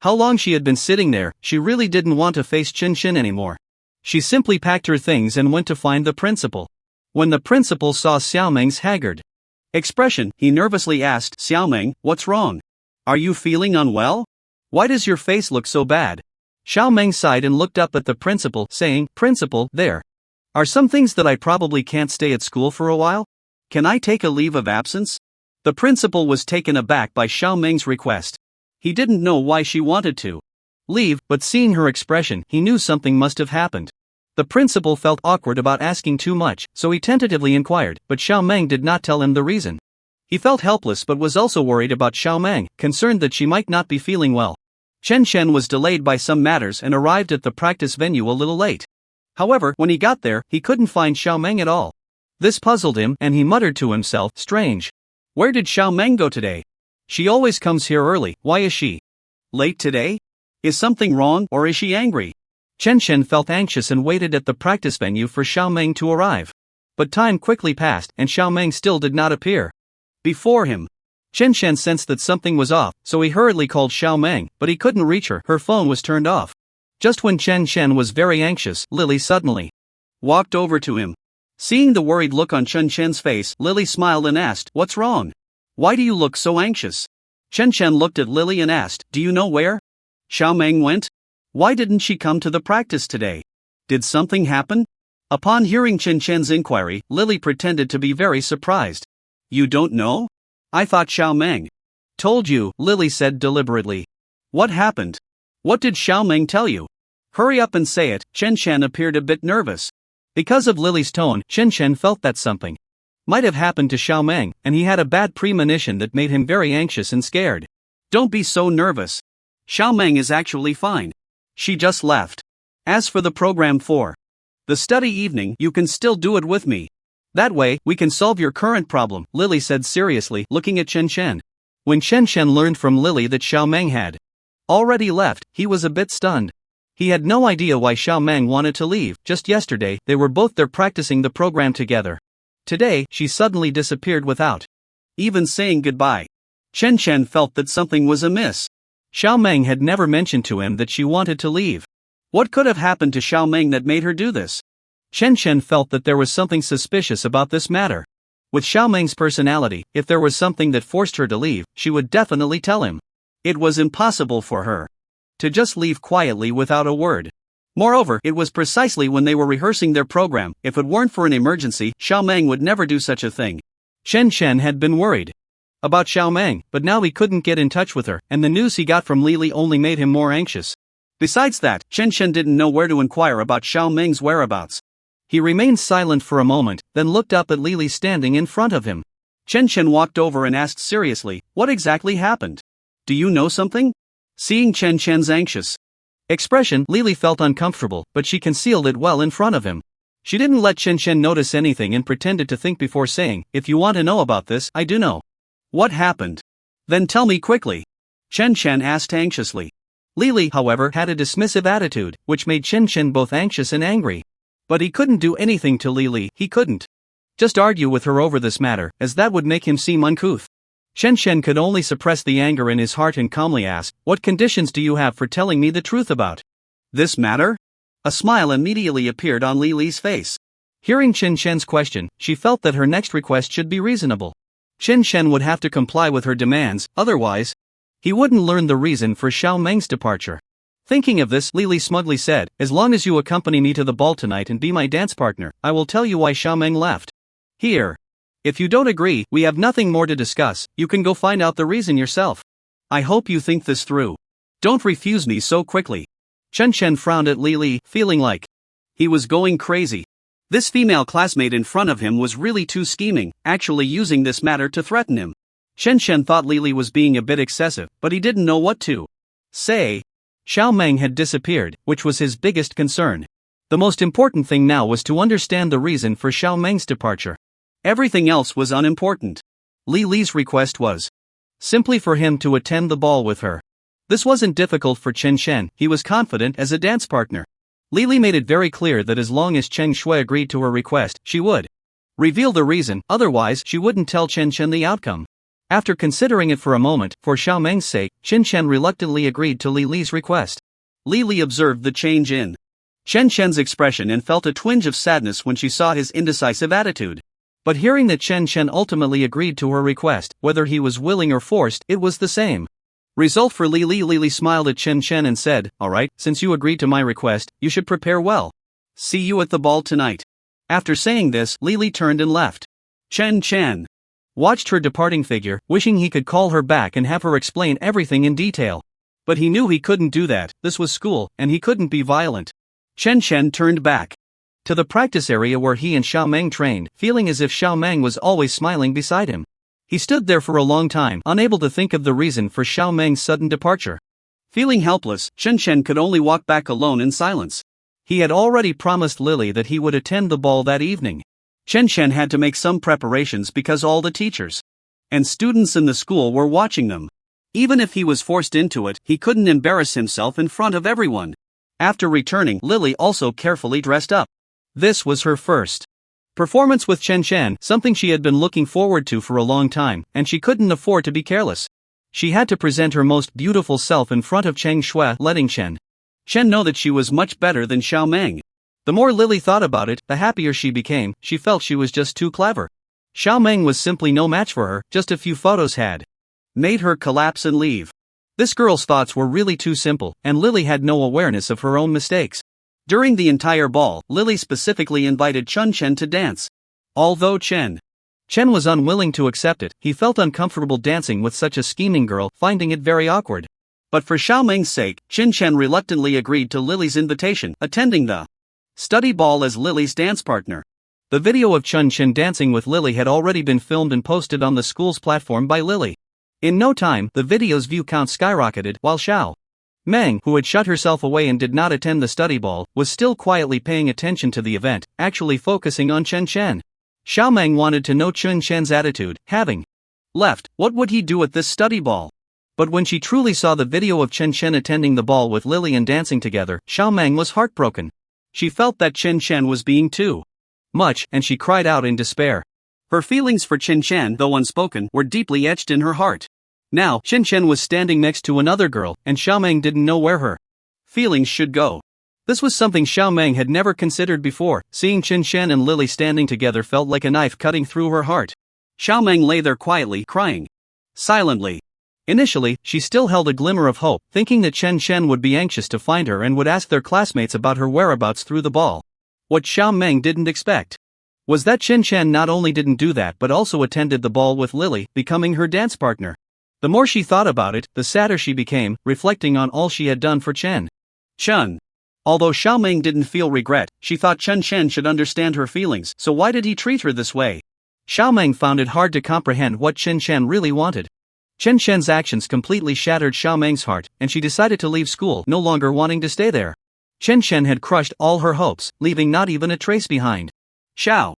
how long she had been sitting there. She really didn't want to face Chen Chen anymore. She simply packed her things and went to find the principal. When the principal saw Xiaoming's haggard expression, he nervously asked, Xiaoming, what's wrong? Are you feeling unwell? Why does your face look so bad? Xiaoming sighed and looked up at the principal, saying, Principal, there Are some things that I probably can't stay at school for a while? Can I take a leave of absence? The principal was taken aback by Xiao Meng's request. He didn't know why she wanted to leave, but seeing her expression, he knew something must have happened. The principal felt awkward about asking too much, so he tentatively inquired, but Xiao Meng did not tell him the reason. He felt helpless but was also worried about Xiao Meng, concerned that she might not be feeling well. Chen Shen was delayed by some matters and arrived at the practice venue a little late. However, when he got there, he couldn't find Xiao Meng at all. This puzzled him, and he muttered to himself, strange. Where did Xiao Meng go today? She always comes here early, why is she late today? Is something wrong, or is she angry? Chen Shen felt anxious and waited at the practice venue for Xiao Meng to arrive. But time quickly passed, and Xiao Meng still did not appear before him. Chen Shen sensed that something was off, so he hurriedly called Xiao Meng, but he couldn't reach her, her phone was turned off. Just when Chen Shen was very anxious, Lily suddenly walked over to him. Seeing the worried look on Chen Shen's face, Lily smiled and asked, "What's wrong? Why do you look so anxious?" Chen Shen looked at Lily and asked, "Do you know where Xiao Meng went? Why didn't she come to the practice today? Did something happen?" Upon hearing Chen Shen's inquiry, Lily pretended to be very surprised. "You don't know? I thought Xiao Meng told you," Lily said deliberately. "What happened? What did Xiao Meng tell you? Hurry up and say it." Chen Shen appeared a bit nervous. Because of Lily's tone, Chen Shen felt that something might have happened to Xiao Meng, and he had a bad premonition that made him very anxious and scared. "Don't be so nervous. Xiao Meng is actually fine. She just left. As for the program for the study evening, you can still do it with me. That way, we can solve your current problem," Lily said seriously, looking at Chen Shen. When Chen Shen learned from Lily that Xiao Meng had already left, he was a bit stunned. He had no idea why Xiao Meng wanted to leave. Just yesterday, they were both there practicing the program together. Today, she suddenly disappeared without even saying goodbye. Chen Shen felt that something was amiss. Xiao Meng had never mentioned to him that she wanted to leave. What could have happened to Xiao Meng that made her do this? Chen Shen felt that there was something suspicious about this matter. With Xiao Meng's personality, if there was something that forced her to leave, she would definitely tell him. It was impossible for her to just leave quietly without a word. Moreover, it was precisely when they were rehearsing their program. If it weren't for an emergency, Xiao Meng would never do such a thing. Chen Shen had been worried about Xiao Meng, but now he couldn't get in touch with her, and the news he got from Lily only made him more anxious. Besides that, Chen Shen didn't know where to inquire about Xiao Meng's whereabouts. He remained silent for a moment, then looked up at Lily standing in front of him. Chen Shen walked over and asked seriously, "What exactly happened? Do you know something?" Seeing Chen Shen's anxious expression, Lily felt uncomfortable, but she concealed it well in front of him. She didn't let Chen Shen notice anything and pretended to think before saying, "If you want to know about this, I do know." "What happened? Then tell me quickly," Chen Shen asked anxiously. Lily, however, had a dismissive attitude, which made Chen Shen both anxious and angry. But he couldn't do anything to Lily. He couldn't just argue with her over this matter, as that would make him seem uncouth. Chen Shen could only suppress the anger in his heart and calmly ask, "What conditions do you have for telling me the truth about this matter?" A smile immediately appeared on Lily's face. Hearing Chen Shen's question, she felt that her next request should be reasonable. Chen Shen would have to comply with her demands, otherwise he wouldn't learn the reason for Xiao Meng's departure. Thinking of this, Lily smugly said, "As long as you accompany me to the ball tonight and be my dance partner, I will tell you why Xiao Meng left here. If you don't agree, we have nothing more to discuss. You can go find out the reason yourself. I hope you think this through. Don't refuse me so quickly." Chen Shen frowned at Lily, feeling like he was going crazy. This female classmate in front of him was really too scheming, actually using this matter to threaten him. Chen Shen thought Lily was being a bit excessive, but he didn't know what to say. Xiao Meng had disappeared, which was his biggest concern. The most important thing now was to understand the reason for Xiao Meng's departure. Everything else was unimportant. Lily's request was simply for him to attend the ball with her. This wasn't difficult for Chen Shen, he was confident as a dance partner. Lily made it very clear that as long as Chen Shui agreed to her request, she would reveal the reason, otherwise she wouldn't tell Chen Shen the outcome. After considering it for a moment, for Xiao Meng's sake, Chen Shen reluctantly agreed to Lily's request. Lily observed the change in Chen Shen's expression and felt a twinge of sadness when she saw his indecisive attitude. But hearing that Chen Shen ultimately agreed to her request, whether he was willing or forced, it was the same result for Lily. Lily smiled at Chen Shen and said, "Alright, since you agreed to my request, you should prepare well. See you at the ball tonight." After saying this, Lily turned and left. Chen watched her departing figure, wishing he could call her back and have her explain everything in detail. But he knew he couldn't do that, this was school, and he couldn't be violent. Chen turned back to the practice area where he and Xiao Meng trained, feeling as if Xiao Meng was always smiling beside him. He stood there for a long time, unable to think of the reason for Xiao Meng's sudden departure. Feeling helpless, Chen could only walk back alone in silence. He had already promised Lily that he would attend the ball that evening. Chen had to make some preparations because all the teachers and students in the school were watching them. Even if he was forced into it, he couldn't embarrass himself in front of everyone. After returning, Lily also carefully dressed up. This was her first performance with Chen, something she had been looking forward to for a long time, and she couldn't afford to be careless. She had to present her most beautiful self in front of Cheng Shui, letting Chen know that she was much better than Xiao Meng. The more Lily thought about it, the happier she became. She felt she was just too clever. Xiao Meng was simply no match for her, just a few photos had made her collapse and leave. This girl's thoughts were really too simple, and Lily had no awareness of her own mistakes. During the entire ball, Lily specifically invited Chen to dance. Although Chen was unwilling to accept it, he felt uncomfortable dancing with such a scheming girl, finding it very awkward. But for Xiao Meng's sake, Chen reluctantly agreed to Lily's invitation, attending the study ball as Lily's dance partner. The video of Chen dancing with Lily had already been filmed and posted on the school's platform by Lily. In no time, the video's view count skyrocketed, while Xiao Meng, who had shut herself away and did not attend the study ball, was still quietly paying attention to the event, actually focusing on Chen. Xiao Meng wanted to know Chen's attitude. Having left, what would he do at this study ball? But when she truly saw the video of Chen attending the ball with Lily and dancing together, Xiao Meng was heartbroken. She felt that Chen was being too much, and she cried out in despair. Her feelings for Chen, though unspoken, were deeply etched in her heart. Now, Chen was standing next to another girl, and Xiao Meng didn't know where her feelings should go. This was something Xiao Meng had never considered before. Seeing Chen and Lily standing together felt like a knife cutting through her heart. Xiao Meng lay there quietly, crying silently. Initially, she still held a glimmer of hope, thinking that Chen would be anxious to find her and would ask their classmates about her whereabouts through the ball. What Xiao Meng didn't expect was that Chen not only didn't do that but also attended the ball with Lily, becoming her dance partner. The more she thought about it, the sadder she became, reflecting on all she had done for Chen. Although Xiao Meng didn't feel regret, she thought Chen should understand her feelings, so why did he treat her this way? Xiao Meng found it hard to comprehend what Chen really wanted. Chen's actions completely shattered Xiao Meng's heart, and she decided to leave school, no longer wanting to stay there. Chen had crushed all her hopes, leaving not even a trace behind. Xiao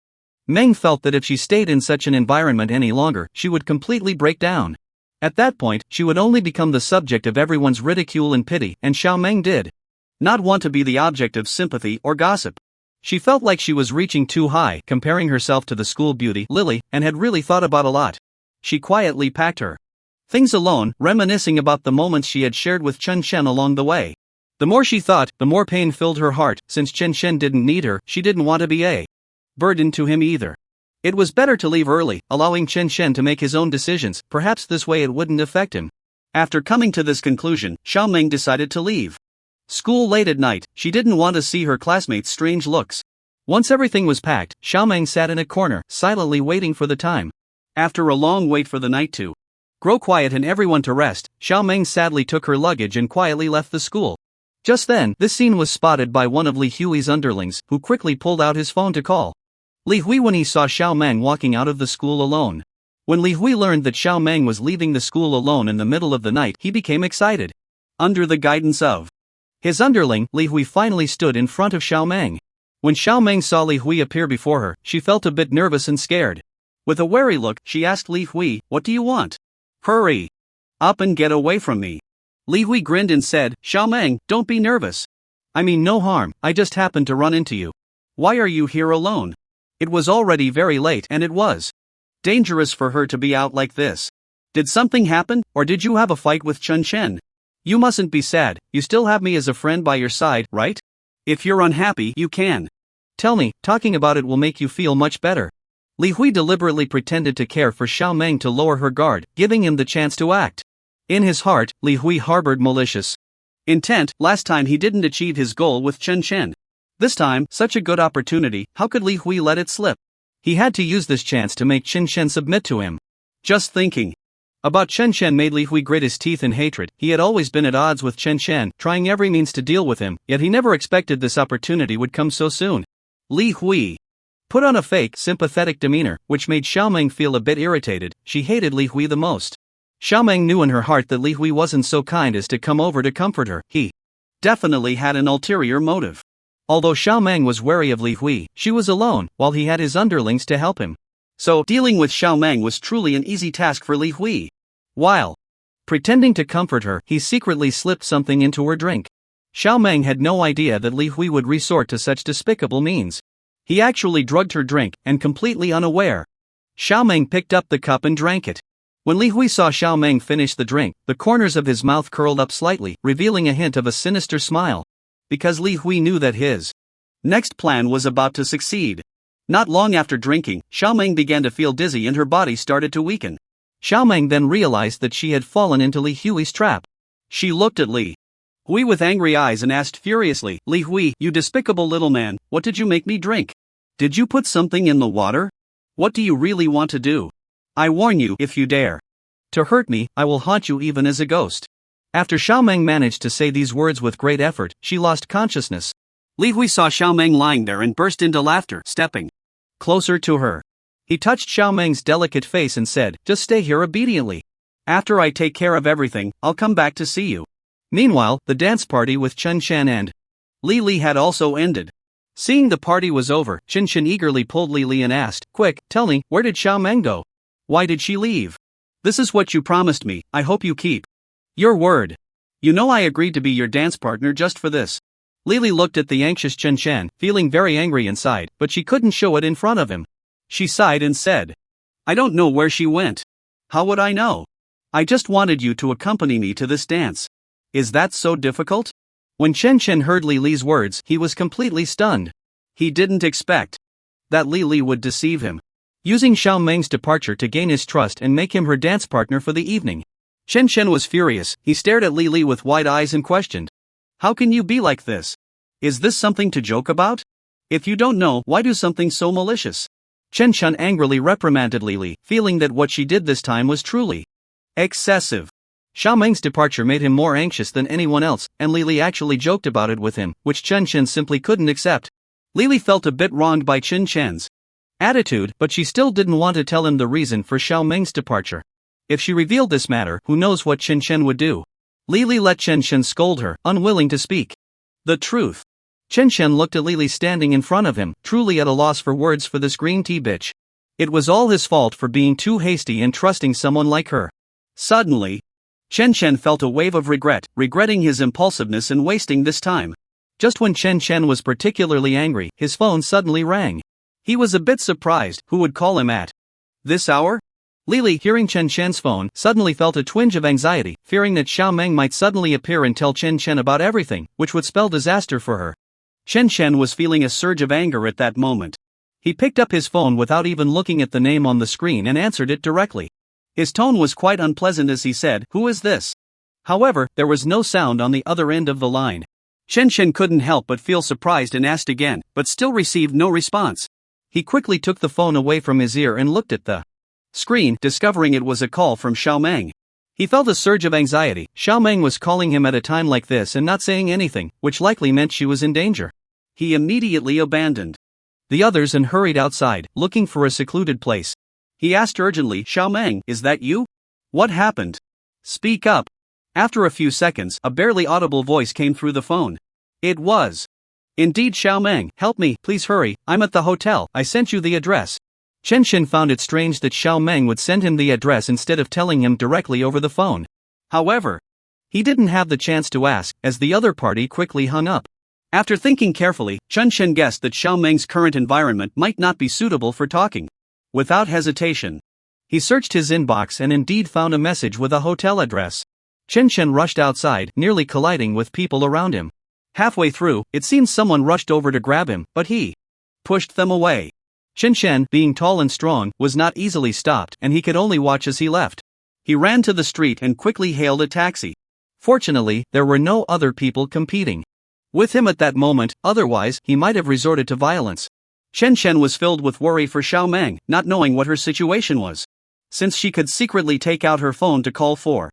Meng felt that if she stayed in such an environment any longer, she would completely break down. At that point, she would only become the subject of everyone's ridicule and pity, and Xiao Meng did not want to be the object of sympathy or gossip. She felt like she was reaching too high, comparing herself to the school beauty, Lily, and had really thought about a lot. She quietly packed her things alone, reminiscing about the moments she had shared with Chen along the way. The more she thought, the more pain filled her heart. Since Chen didn't need her, she didn't want to be a burden to him either. It was better to leave early, allowing Chen to make his own decisions. Perhaps this way it wouldn't affect him. After coming to this conclusion, Xiao Meng decided to leave school late at night. She didn't want to see her classmates' strange looks. Once everything was packed, Xiao Meng sat in a corner, silently waiting for the time. After a long wait for the night to grow quiet and everyone to rest, Xiao Meng sadly took her luggage and quietly left the school. Just then, this scene was spotted by one of Li Hui's underlings, who quickly pulled out his phone to call Li Hui when he saw Xiao Meng walking out of the school alone. When Li Hui learned that Xiao Meng was leaving the school alone in the middle of the night, he became excited. Under the guidance of his underling, Li Hui finally stood in front of Xiao Meng. When Xiao Meng saw Li Hui appear before her, she felt a bit nervous and scared. With a wary look, she asked Li Hui, "What do you want? Hurry up and get away from me." Li Hui grinned and said, "Xiao Meng, don't be nervous. I mean no harm, I just happened to run into you. Why are you here alone?" It was already very late and it was dangerous for her to be out like this. "Did something happen, or did you have a fight with Chen? You mustn't be sad, you still have me as a friend by your side, right? If you're unhappy, you can tell me, talking about it will make you feel much better." Li Hui deliberately pretended to care for Xiao Meng to lower her guard, giving him the chance to act. In his heart, Li Hui harbored malicious intent. Last time he didn't achieve his goal with Chen. This time, such a good opportunity, how could Li Hui let it slip? He had to use this chance to make Chen Shen submit to him. Just thinking about Chen Shen made Li Hui grit his teeth in hatred. He had always been at odds with Chen Shen, trying every means to deal with him, yet he never expected this opportunity would come so soon. Li Hui put on a fake, sympathetic demeanor, which made Xiaomeng feel a bit irritated. She hated Li Hui the most. Xiaomeng knew in her heart that Li Hui wasn't so kind as to come over to comfort her. He definitely had an ulterior motive. Although Xiaomeng was wary of Li Hui, she was alone, while he had his underlings to help him. So, dealing with Xiaomeng was truly an easy task for Li Hui. While pretending to comfort her, he secretly slipped something into her drink. Xiaomeng had no idea that Li Hui would resort to such despicable means. He actually drugged her drink, and completely unaware, Xiaomeng picked up the cup and drank it. When Li Hui saw Xiaomeng finish the drink, the corners of his mouth curled up slightly, revealing a hint of a sinister smile. Because Li Hui knew that his next plan was about to succeed. Not long after drinking, Xiaomeng began to feel dizzy and her body started to weaken. Xiaomeng then realized that she had fallen into Li Hui's trap. She looked at Li Hui with angry eyes and asked furiously, "Li Hui, you despicable little man, what did you make me drink? Did you put something in the water? What do you really want to do? I warn you, if you dare to hurt me, I will haunt you even as a ghost." After Xiaomeng managed to say these words with great effort, she lost consciousness. Li Hui saw Xiaomeng lying there and burst into laughter, stepping closer to her. He touched Xiaomeng's delicate face and said, "Just stay here obediently. After I take care of everything, I'll come back to see you." Meanwhile, the dance party with Chen Shan and Li Li had also ended. Seeing the party was over, Chen Shan eagerly pulled Li Li and asked, "Quick, tell me, where did Xiaomeng go? Why did she leave? This is what you promised me, I hope you keep your word. You know I agreed to be your dance partner just for this." Li Li looked at the anxious Chen Shan, feeling very angry inside, but she couldn't show it in front of him. She sighed and said, "I don't know where she went. How would I know? I just wanted you to accompany me to this dance. Is that so difficult?" When Chen Shen heard Li Li's words, he was completely stunned. He didn't expect that Li Li would deceive him, using Xiaomeng's departure to gain his trust and make him her dance partner for the evening. Chen Shen was furious. He stared at Li Li with wide eyes and questioned, "How can you be like this? Is this something to joke about? If you don't know, why do something so malicious?" Chen Shen angrily reprimanded Li Li, feeling that what she did this time was truly excessive. Xiaomeng's departure made him more anxious than anyone else, and Li Li actually joked about it with him, which Chen Shen simply couldn't accept. Li Li felt a bit wronged by Chen Shen's attitude, but she still didn't want to tell him the reason for Xiaomeng's departure. If she revealed this matter, who knows what Chen Shen would do. Li Li let Chen Shen scold her, unwilling to speak the truth. Chen Shen looked at Li Li standing in front of him, truly at a loss for words for this green tea bitch. It was all his fault for being too hasty and trusting someone like her. Suddenly, Chen Shen felt a wave of regret, regretting his impulsiveness and wasting this time. Just when Chen Shen was particularly angry, his phone suddenly rang. He was a bit surprised. Who would call him at this hour? Li Li, hearing Chen Shen's phone, suddenly felt a twinge of anxiety, fearing that Xiaomeng might suddenly appear and tell Chen Shen about everything, which would spell disaster for her. Chen Shen was feeling a surge of anger at that moment. He picked up his phone without even looking at the name on the screen and answered it directly. His tone was quite unpleasant as he said, "Who is this?" However, there was no sound on the other end of the line. Chen Shen couldn't help but feel surprised and asked again, but still received no response. He quickly took the phone away from his ear and looked at the screen, discovering it was a call from Xiaomeng. He felt a surge of anxiety. Xiaomeng was calling him at a time like this and not saying anything, which likely meant she was in danger. He immediately abandoned the others and hurried outside, looking for a secluded place. He asked urgently, "Xiaomeng, is that you? What happened? Speak up." After a few seconds, a barely audible voice came through the phone. It was indeed Xiaomeng. "Help me, please hurry, I'm at the hotel, I sent you the address." Chen Shen found it strange that Xiaomeng would send him the address instead of telling him directly over the phone. However, he didn't have the chance to ask, as the other party quickly hung up. After thinking carefully, Chen Shen guessed that Xiaomeng's current environment might not be suitable for talking. Without hesitation, he searched his inbox and indeed found a message with a hotel address. Chen Shen rushed outside, nearly colliding with people around him. Halfway through, it seemed someone rushed over to grab him, but he pushed them away. Chen Shen, being tall and strong, was not easily stopped, and he could only watch as he left. He ran to the street and quickly hailed a taxi. Fortunately, there were no other people competing with him at that moment, otherwise, he might have resorted to violence. Chen Chen was filled with worry for Xiao Meng, not knowing what her situation was. Since she could secretly take out her phone to call for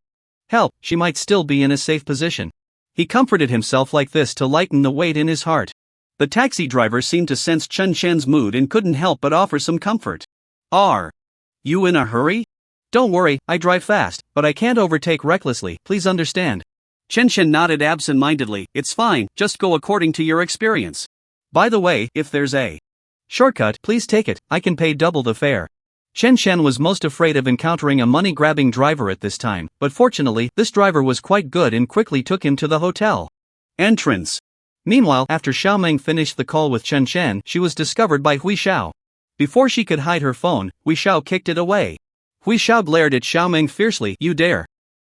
help, she might still be in a safe position. He comforted himself like this to lighten the weight in his heart. The taxi driver seemed to sense Chen Chen's mood and couldn't help but offer some comfort. Are you in a hurry? Don't worry, I drive fast, but I can't overtake recklessly, please understand. Chen Chen nodded absent-mindedly. It's fine, just go according to your experience. By the way, if there's a shortcut, please take it, I can pay double the fare. Chen Chen was most afraid of encountering a money-grabbing driver at this time, but fortunately, this driver was quite good and quickly took him to the hotel entrance. Meanwhile, after Xiao Meng finished the call with Chen Chen, she was discovered by Hui Xiao. Before she could hide her phone, Hui Xiao kicked it away. Hui Xiao glared at Xiao Meng fiercely. You dare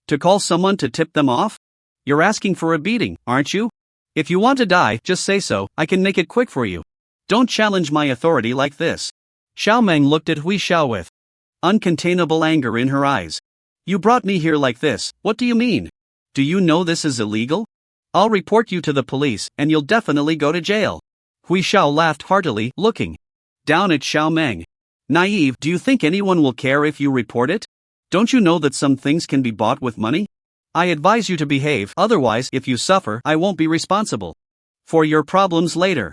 to call someone to tip them off? You're asking for a beating, aren't you? If you want to die, just say so, I can make it quick for you. Don't challenge my authority like this. Xiao Meng looked at Hui Xiao with uncontainable anger in her eyes. You brought me here like this, what do you mean? Do you know this is illegal? I'll report you to the police, and you'll definitely go to jail. Hui Xiao laughed heartily, looking down at Xiao Meng. Naive, do you think anyone will care if you report it? Don't you know that some things can be bought with money? I advise you to behave, otherwise, if you suffer, I won't be responsible for your problems later.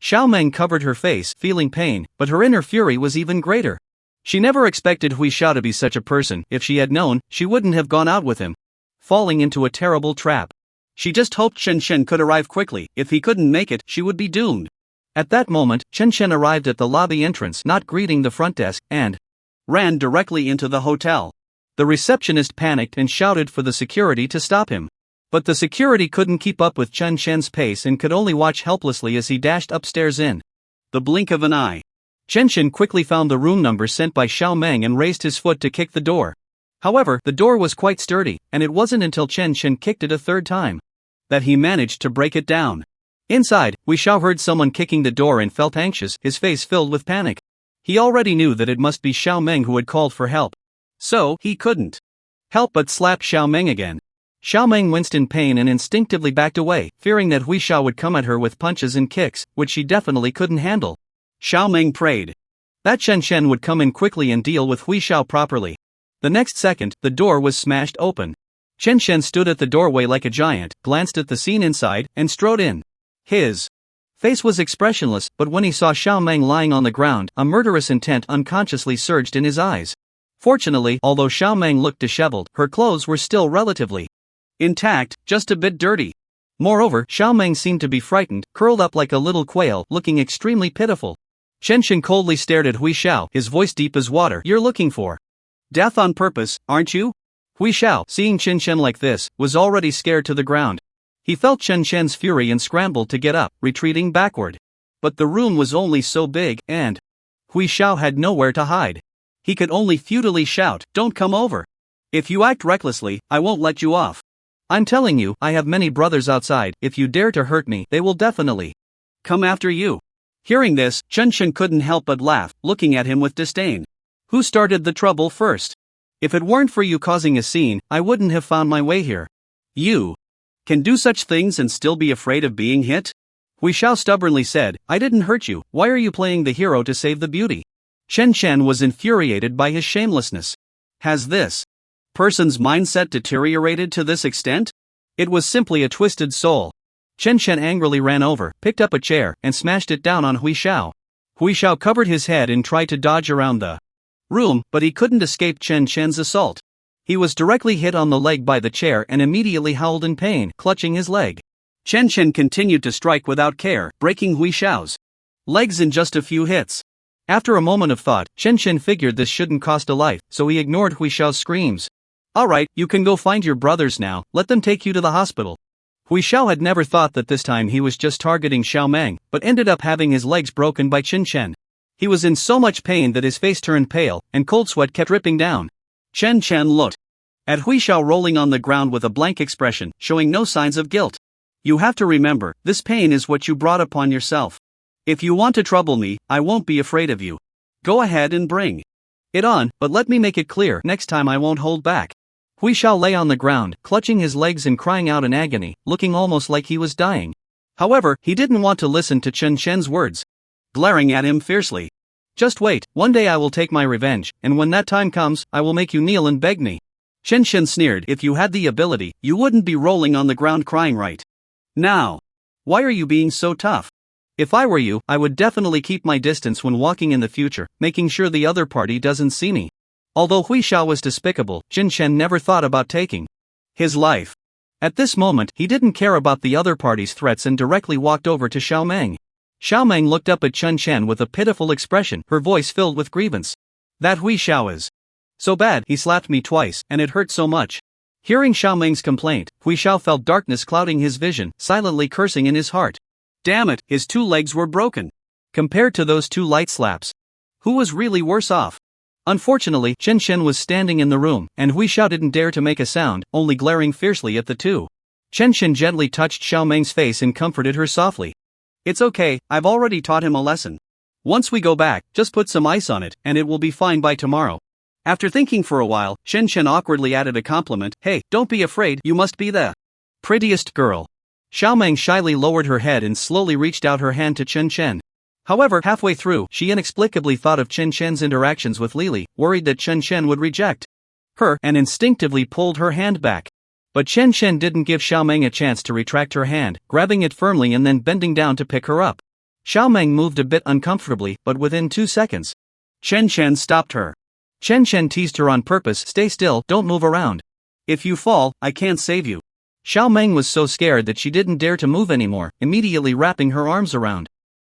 Xiao Meng covered her face, feeling pain, but her inner fury was even greater. She never expected Hui Xiao to be such a person. If she had known, she wouldn't have gone out with him, falling into a terrible trap. She just hoped Chen Chen could arrive quickly. If he couldn't make it, she would be doomed. At that moment, Chen Chen arrived at the lobby entrance, not greeting the front desk, and ran directly into the hotel. The receptionist panicked and shouted for the security to stop him. But the security couldn't keep up with Chen Chen's pace and could only watch helplessly as he dashed upstairs in the blink of an eye. Chen Chen quickly found the room number sent by Xiao Meng and raised his foot to kick the door. However, the door was quite sturdy, and it wasn't until Chen Chen kicked it a third time that he managed to break it down. Inside, Hui Xiao heard someone kicking the door and felt anxious, his face filled with panic. He already knew that it must be Xiao Meng who had called for help. So, he couldn't help but slap Xiao Meng again. Xiao Meng winced in pain and instinctively backed away, fearing that Hui Xiao would come at her with punches and kicks, which she definitely couldn't handle. Xiao Meng prayed that Chen Chen would come in quickly and deal with Hui Xiao properly. The next second, the door was smashed open. Chen Chen stood at the doorway like a giant, glanced at the scene inside, and strode in. His face was expressionless, but when he saw Xiao Meng lying on the ground, a murderous intent unconsciously surged in his eyes. Fortunately, although Xiao Meng looked disheveled, her clothes were still relatively intact, just a bit dirty. Moreover, Xiao Meng seemed to be frightened, curled up like a little quail, looking extremely pitiful. Chen Chen coldly stared at Hui Xiao, his voice deep as water. You're looking for death on purpose, aren't you? Hui Xiao, seeing Chen Chen like this, was already scared to the ground. He felt Chen Chen's fury and scrambled to get up, retreating backward. But the room was only so big, and Hui Xiao had nowhere to hide. He could only futilely shout, don't come over. If you act recklessly, I won't let you off. I'm telling you, I have many brothers outside. If you dare to hurt me, they will definitely come after you. Hearing this, Chen Chen couldn't help but laugh, looking at him with disdain. Who started the trouble first? If it weren't for you causing a scene, I wouldn't have found my way here. You can do such things and still be afraid of being hit? Hui Xiao stubbornly said, I didn't hurt you, why are you playing the hero to save the beauty? Chen Chen was infuriated by his shamelessness. Has this person's mindset deteriorated to this extent? It was simply a twisted soul. Chen Chen angrily ran over, picked up a chair, and smashed it down on Hui Xiao. Hui Xiao covered his head and tried to dodge around the room, but he couldn't escape Chen Chen's assault. He was directly hit on the leg by the chair and immediately howled in pain, clutching his leg. Chen Chen continued to strike without care, breaking Hui Xiao's legs in just a few hits. After a moment of thought, Chen Chen figured this shouldn't cost a life, so he ignored Hui Xiao's screams. Alright, you can go find your brothers now, let them take you to the hospital. Hui Xiao had never thought that this time he was just targeting Xiao Meng, but ended up having his legs broken by Chen Chen. He was in so much pain that his face turned pale, and cold sweat kept dripping down. Chen Chen looked at Hui Xiao rolling on the ground with a blank expression, showing no signs of guilt. You have to remember, this pain is what you brought upon yourself. If you want to trouble me, I won't be afraid of you. Go ahead and bring it on, but let me make it clear, next time I won't hold back. Hui Xiao lay on the ground, clutching his legs and crying out in agony, looking almost like he was dying. However, he didn't want to listen to Chen Shen's words, glaring at him fiercely. Just wait, one day I will take my revenge, and when that time comes, I will make you kneel and beg me. Chen Shen sneered. If you had the ability, you wouldn't be rolling on the ground crying right now. Why are you being so tough? If I were you, I would definitely keep my distance when walking in the future, making sure the other party doesn't see me. Although Hui Xiao was despicable, Jin Shen never thought about taking his life. At this moment, he didn't care about the other party's threats and directly walked over to Xiao Meng. Xiao Meng looked up at Chen Shen with a pitiful expression, her voice filled with grievance. That Hui Xiao is so bad, he slapped me twice, and it hurt so much. Hearing Xiao Meng's complaint, Hui Xiao felt darkness clouding his vision, silently cursing in his heart. Damn it, his 2 legs were broken. Compared to those 2 light slaps, who was really worse off? Unfortunately, Chen Shen was standing in the room, and Hui Xiao didn't dare to make a sound, only glaring fiercely at the two. Chen Shen gently touched Xiao Meng's face and comforted her softly. It's okay, I've already taught him a lesson. Once we go back, just put some ice on it, and it will be fine by tomorrow. After thinking for a while, Chen Shen awkwardly added a compliment. Hey, don't be afraid, you must be the prettiest girl. Xiao Meng shyly lowered her head and slowly reached out her hand to Chen Shen. However, halfway through, she inexplicably thought of Chen Shen's interactions with Lily, worried that Chen Shen would reject her, and instinctively pulled her hand back. But Chen Shen didn't give Xiao Meng a chance to retract her hand, grabbing it firmly and then bending down to pick her up. Xiao Meng moved a bit uncomfortably, but within 2 seconds, Chen Shen stopped her. Chen Shen teased her on purpose. Stay still, don't move around. If you fall, I can't save you. Xiao Meng was so scared that she didn't dare to move anymore, immediately wrapping her arms around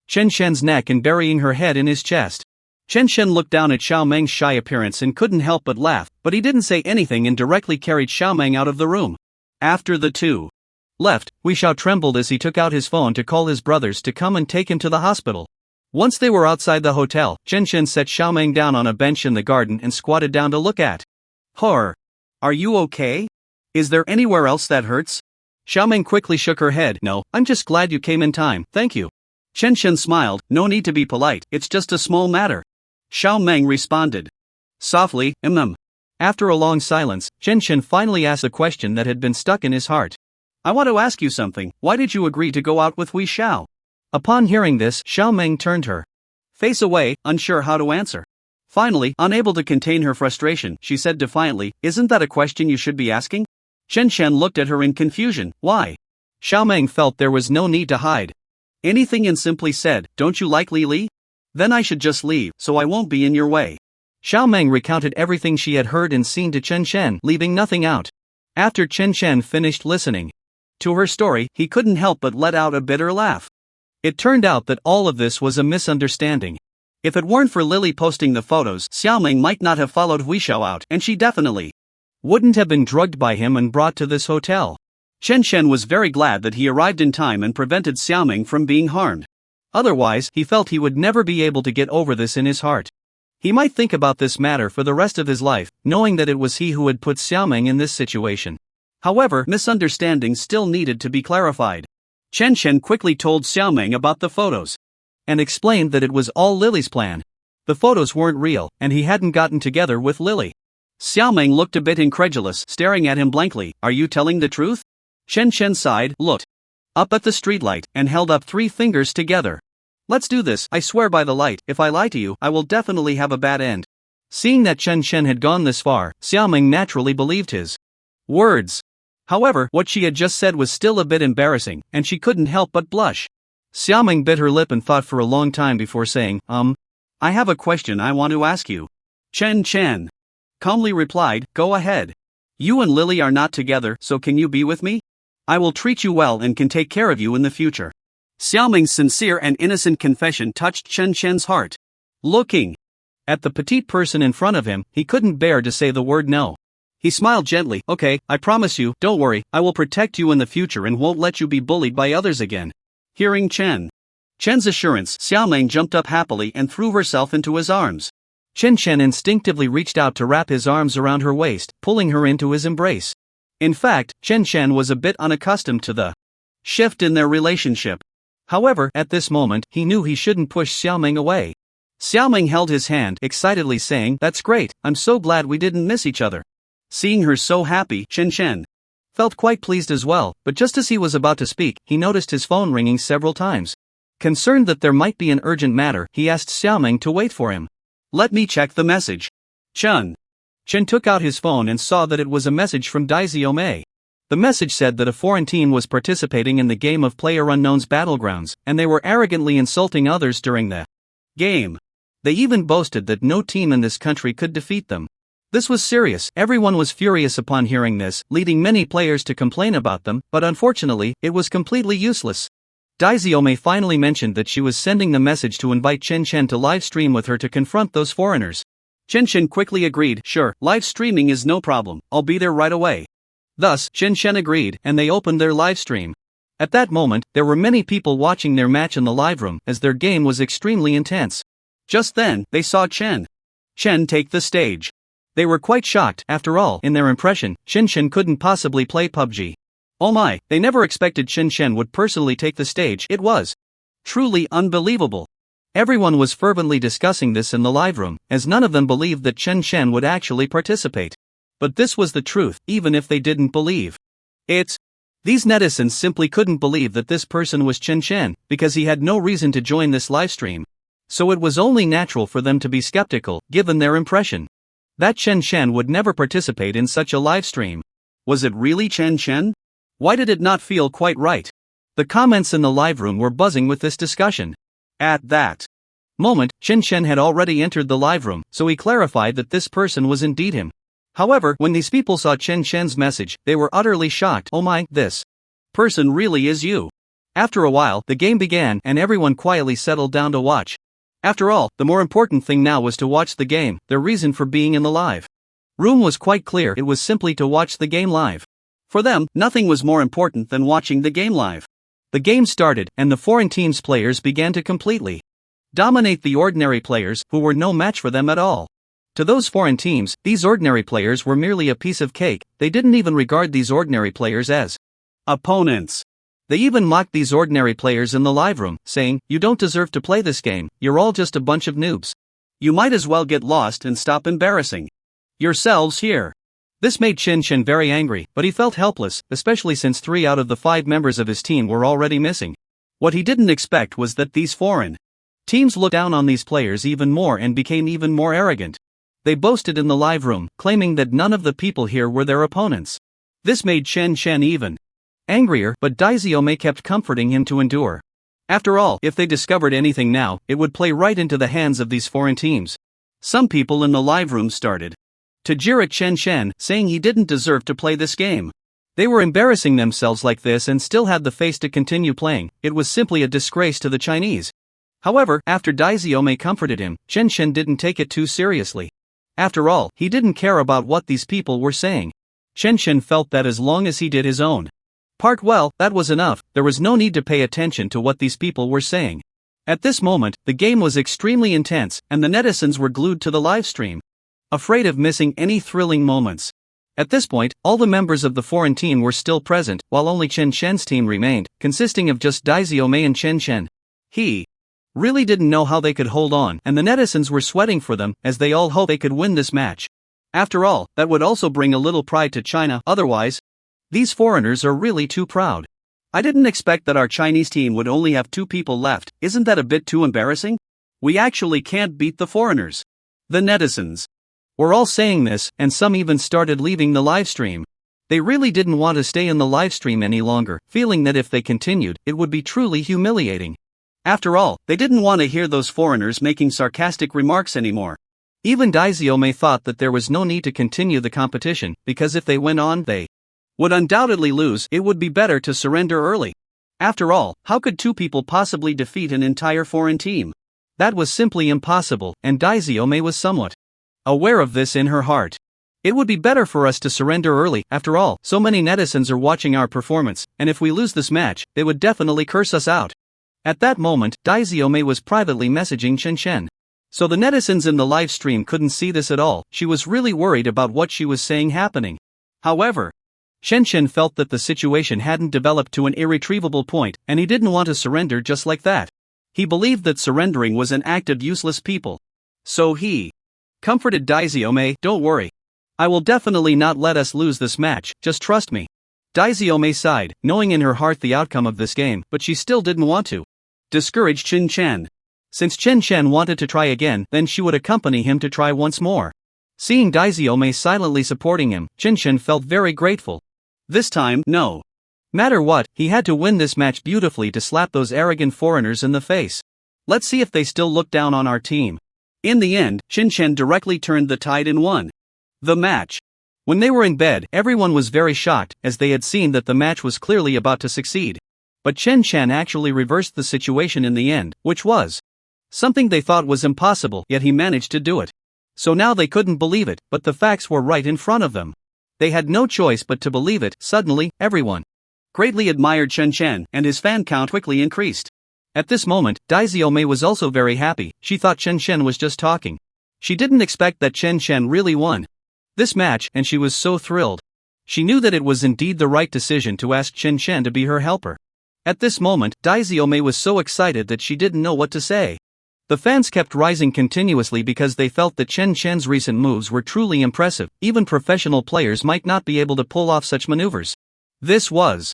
Chen Shen's neck and burying her head in his chest. Chen Shen looked down at Xiao Meng's shy appearance and couldn't help but laugh, but he didn't say anything and directly carried Xiao Meng out of the room. After the two left, Hui Xiao trembled as he took out his phone to call his brothers to come and take him to the hospital. Once they were outside the hotel, Chen Shen set Xiao Meng down on a bench in the garden and squatted down to look at her. Are you okay? Is there anywhere else that hurts? Xiao Meng quickly shook her head. No, I'm just glad you came in time, thank you. Chen Shen smiled. No need to be polite, it's just a small matter. Xiao Meng responded softly, After a long silence, Chen Shen finally asked a question that had been stuck in his heart. I want to ask you something, why did you agree to go out with Hui Xiao? Upon hearing this, Xiao Meng turned her face away, unsure how to answer. Finally, unable to contain her frustration, she said defiantly, Isn't that a question you should be asking? Chen Shen looked at her in confusion. Why? Xiao Meng felt there was no need to hide anything and simply said, Don't you like Li? Then I should just leave, so I won't be in your way. Xiao Meng recounted everything she had heard and seen to Chen Shen, leaving nothing out. After Chen Shen finished listening to her story, he couldn't help but let out a bitter laugh. It turned out that all of this was a misunderstanding. If it weren't for Lily posting the photos, Xiao Meng might not have followed Hui Xiao out, and she definitely wouldn't have been drugged by him and brought to this hotel. Chen Shen was very glad that he arrived in time and prevented Xiao Meng from being harmed. Otherwise, he felt he would never be able to get over this in his heart. He might think about this matter for the rest of his life, knowing that it was he who had put Xiao Meng in this situation. However, misunderstandings still needed to be clarified. Chen Shen quickly told Xiao Meng about the photos and explained that it was all Lily's plan. The photos weren't real, and he hadn't gotten together with Lily. Xiao Meng looked a bit incredulous, staring at him blankly. Are you telling the truth? Chen Shen sighed, looked up at the streetlight, and held up 3 fingers together. Let's do this, I swear by the light, if I lie to you, I will definitely have a bad end. Seeing that Chen Shen had gone this far, Xiao Meng naturally believed his words. However, what she had just said was still a bit embarrassing, and she couldn't help but blush. Xiao Meng bit her lip and thought for a long time before saying, I have a question I want to ask you. Chen Shen calmly replied, Go ahead. You and Lily are not together, so can you be with me? I will treat you well and can take care of you in the future. Xiao Meng's sincere and innocent confession touched Chen Shen's heart. Looking at the petite person in front of him, he couldn't bear to say the word no. He smiled gently. Okay, I promise you, don't worry, I will protect you in the future and won't let you be bullied by others again. Hearing Chen's assurance, Xiao Meng jumped up happily and threw herself into his arms. Chen Shen instinctively reached out to wrap his arms around her waist, pulling her into his embrace. In fact, Chen Shen was a bit unaccustomed to the shift in their relationship. However, at this moment, he knew he shouldn't push Xiao Meng away. Xiao Meng held his hand, excitedly saying, That's great, I'm so glad we didn't miss each other. Seeing her so happy, Chen Shen felt quite pleased as well, but just as he was about to speak, he noticed his phone ringing several times. Concerned that there might be an urgent matter, he asked Xiaoming to wait for him. Let me check the message. Chen took out his phone and saw that it was a message from Xiaoming. The message said that a foreign team was participating in the game of PlayerUnknown's Battlegrounds, and they were arrogantly insulting others during the game. They even boasted that no team in this country could defeat them. This was serious. Everyone was furious upon hearing this, leading many players to complain about them, but unfortunately, it was completely useless. Xiaoming finally mentioned that she was sending the message to invite Chen to live stream with her to confront those foreigners. Chen quickly agreed, sure, live streaming is no problem, I'll be there right away. Thus, Chen agreed, and they opened their live stream. At that moment, there were many people watching their match in the live room, as their game was extremely intense. Just then, they saw Chen take the stage. They were quite shocked. After all, in their impression, Chen couldn't possibly play PUBG. Oh my, they never expected Chen would personally take the stage. It was truly unbelievable. Everyone was fervently discussing this in the live room, as none of them believed that Chen would actually participate. But this was the truth, even if they didn't believe it. These netizens simply couldn't believe that this person was Chen, because he had no reason to join this livestream. So it was only natural for them to be skeptical, given their impression that Chen would never participate in such a livestream. Was it really Chen? Why did it not feel quite right? The comments in the live room were buzzing with this discussion. At that moment, Chen had already entered the live room, so he clarified that this person was indeed him. However, when these people saw Chen's message, they were utterly shocked. Oh my, this person really is you. After a while, the game began and everyone quietly settled down to watch. After all, the more important thing now was to watch the game. Their reason for being in the live room was quite clear. It was simply to watch the game live. For them, nothing was more important than watching the game live. The game started, and the foreign team's players began to completely dominate the ordinary players, who were no match for them at all. To those foreign teams, these ordinary players were merely a piece of cake. They didn't even regard these ordinary players as opponents. They even mocked these ordinary players in the live room, saying, "You don't deserve to play this game, you're all just a bunch of noobs. You might as well get lost and stop embarrassing yourselves here." This made Chen very angry, but he felt helpless, especially since 3 out of the 5 members of his team were already missing. What he didn't expect was that these foreign teams looked down on these players even more and became even more arrogant. They boasted in the live room, claiming that none of the people here were their opponents. This made Chen even angrier, but Xiaoming kept comforting him to endure. After all, if they discovered anything now, it would play right into the hands of these foreign teams. Some people in the live room started to jeer at Chen, saying he didn't deserve to play this game. They were embarrassing themselves like this and still had the face to continue playing. It was simply a disgrace to the Chinese. However, after Xiaoming comforted him, Chen didn't take it too seriously. After all, he didn't care about what these people were saying. Chen felt that as long as he did his own part well, that was enough. There was no need to pay attention to what these people were saying. At this moment, the game was extremely intense, and the netizens were glued to the live stream, afraid of missing any thrilling moments. At this point, all the members of the foreign team were still present, while only Chen's team remained, consisting of just Xiaoming and Chen. He really didn't know how they could hold on, and the netizens were sweating for them, as they all hoped they could win this match. After all, that would also bring a little pride to China. Otherwise, these foreigners are really too proud. I didn't expect that our Chinese team would only have 2 people left. Isn't that a bit too embarrassing? We actually can't beat the foreigners. The netizens were all saying this, and some even started leaving the livestream. They really didn't want to stay in the livestream any longer, feeling that if they continued, it would be truly humiliating. After all, they didn't want to hear those foreigners making sarcastic remarks anymore. Even Xiaoming thought that there was no need to continue the competition, because if they went on, they would undoubtedly lose. It would be better to surrender early. After all, how could 2 people possibly defeat an entire foreign team? That was simply impossible, and Xiaoming was somewhat aware of this in her heart. It would be better for us to surrender early. After all, so many netizens are watching our performance, and if we lose this match, they would definitely curse us out. At that moment, Xiaoming was privately messaging Chen. So the netizens in the live stream couldn't see this at all. She was really worried about what she was saying happening. However, Chen felt that the situation hadn't developed to an irretrievable point, and he didn't want to surrender just like that. He believed that surrendering was an act of useless people. So he comforted Xiaoming, "Don't worry. I will definitely not let us lose this match, just trust me." Daizome sighed, knowing in her heart the outcome of this game, but she still didn't want to discourage Chen Chen. Since Chen Chen wanted to try again, then she would accompany him to try once more. Seeing Daizome silently supporting him, Chen Chen felt very grateful. This time, no matter what, he had to win this match beautifully to slap those arrogant foreigners in the face. Let's see if they still look down on our team. In the end, Chen Chen directly turned the tide and won the match. When they were in bed, everyone was very shocked, as they had seen that the match was clearly about to succeed. But Chen Chen actually reversed the situation in the end, which was something they thought was impossible, yet he managed to do it. So now they couldn't believe it, but the facts were right in front of them. They had no choice but to believe it. Suddenly, everyone greatly admired Chen Chen, and his fan count quickly increased. At this moment, Daizome was also very happy. She thought Chen Chen was just talking. She didn't expect that Chen Chen really won this match, and she was so thrilled. She knew that it was indeed the right decision to ask Chen Chen to be her helper. At this moment, Daizome was so excited that she didn't know what to say. The fans kept rising continuously because they felt that Chen Chen's recent moves were truly impressive. Even professional players might not be able to pull off such maneuvers. This was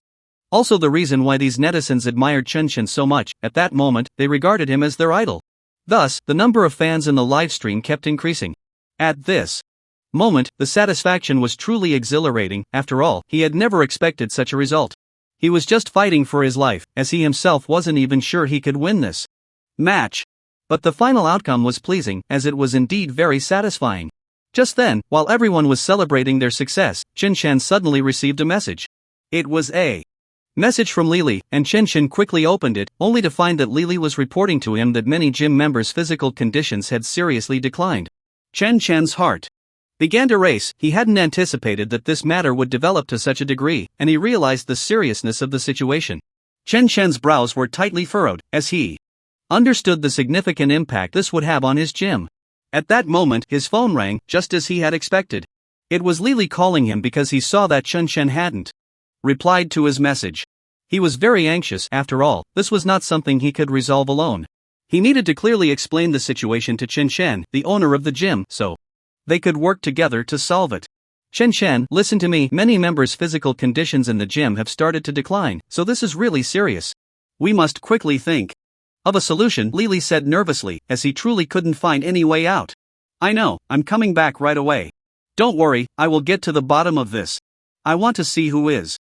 also the reason why these netizens admired Chen Chen so much. At that moment, they regarded him as their idol. Thus, the number of fans in the livestream kept increasing. At this moment, the satisfaction was truly exhilarating. After all, he had never expected such a result. He was just fighting for his life, as he himself wasn't even sure he could win this match. But the final outcome was pleasing, as it was indeed very satisfying. Just then, while everyone was celebrating their success, Chen Chen suddenly received a message. It was a message from Lily, and Chen Chen quickly opened it, only to find that Lily was reporting to him that many gym members' physical conditions had seriously declined. Chen Chen's heart began to race. He hadn't anticipated that this matter would develop to such a degree, and he realized the seriousness of the situation. Chen Chen's brows were tightly furrowed, as he understood the significant impact this would have on his gym. At that moment, his phone rang, just as he had expected. It was Lily calling him because he saw that Chen Chen hadn't replied to his message. He was very anxious. After all, this was not something he could resolve alone. He needed to clearly explain the situation to Chen Chen, the owner of the gym, so they could work together to solve it. Chen Chen, listen to me. Many members' physical conditions in the gym have started to decline, so this is really serious. We must quickly think of a solution, Lily said nervously, as he truly couldn't find any way out. I know, I'm coming back right away. Don't worry, I will get to the bottom of this. I want to see who is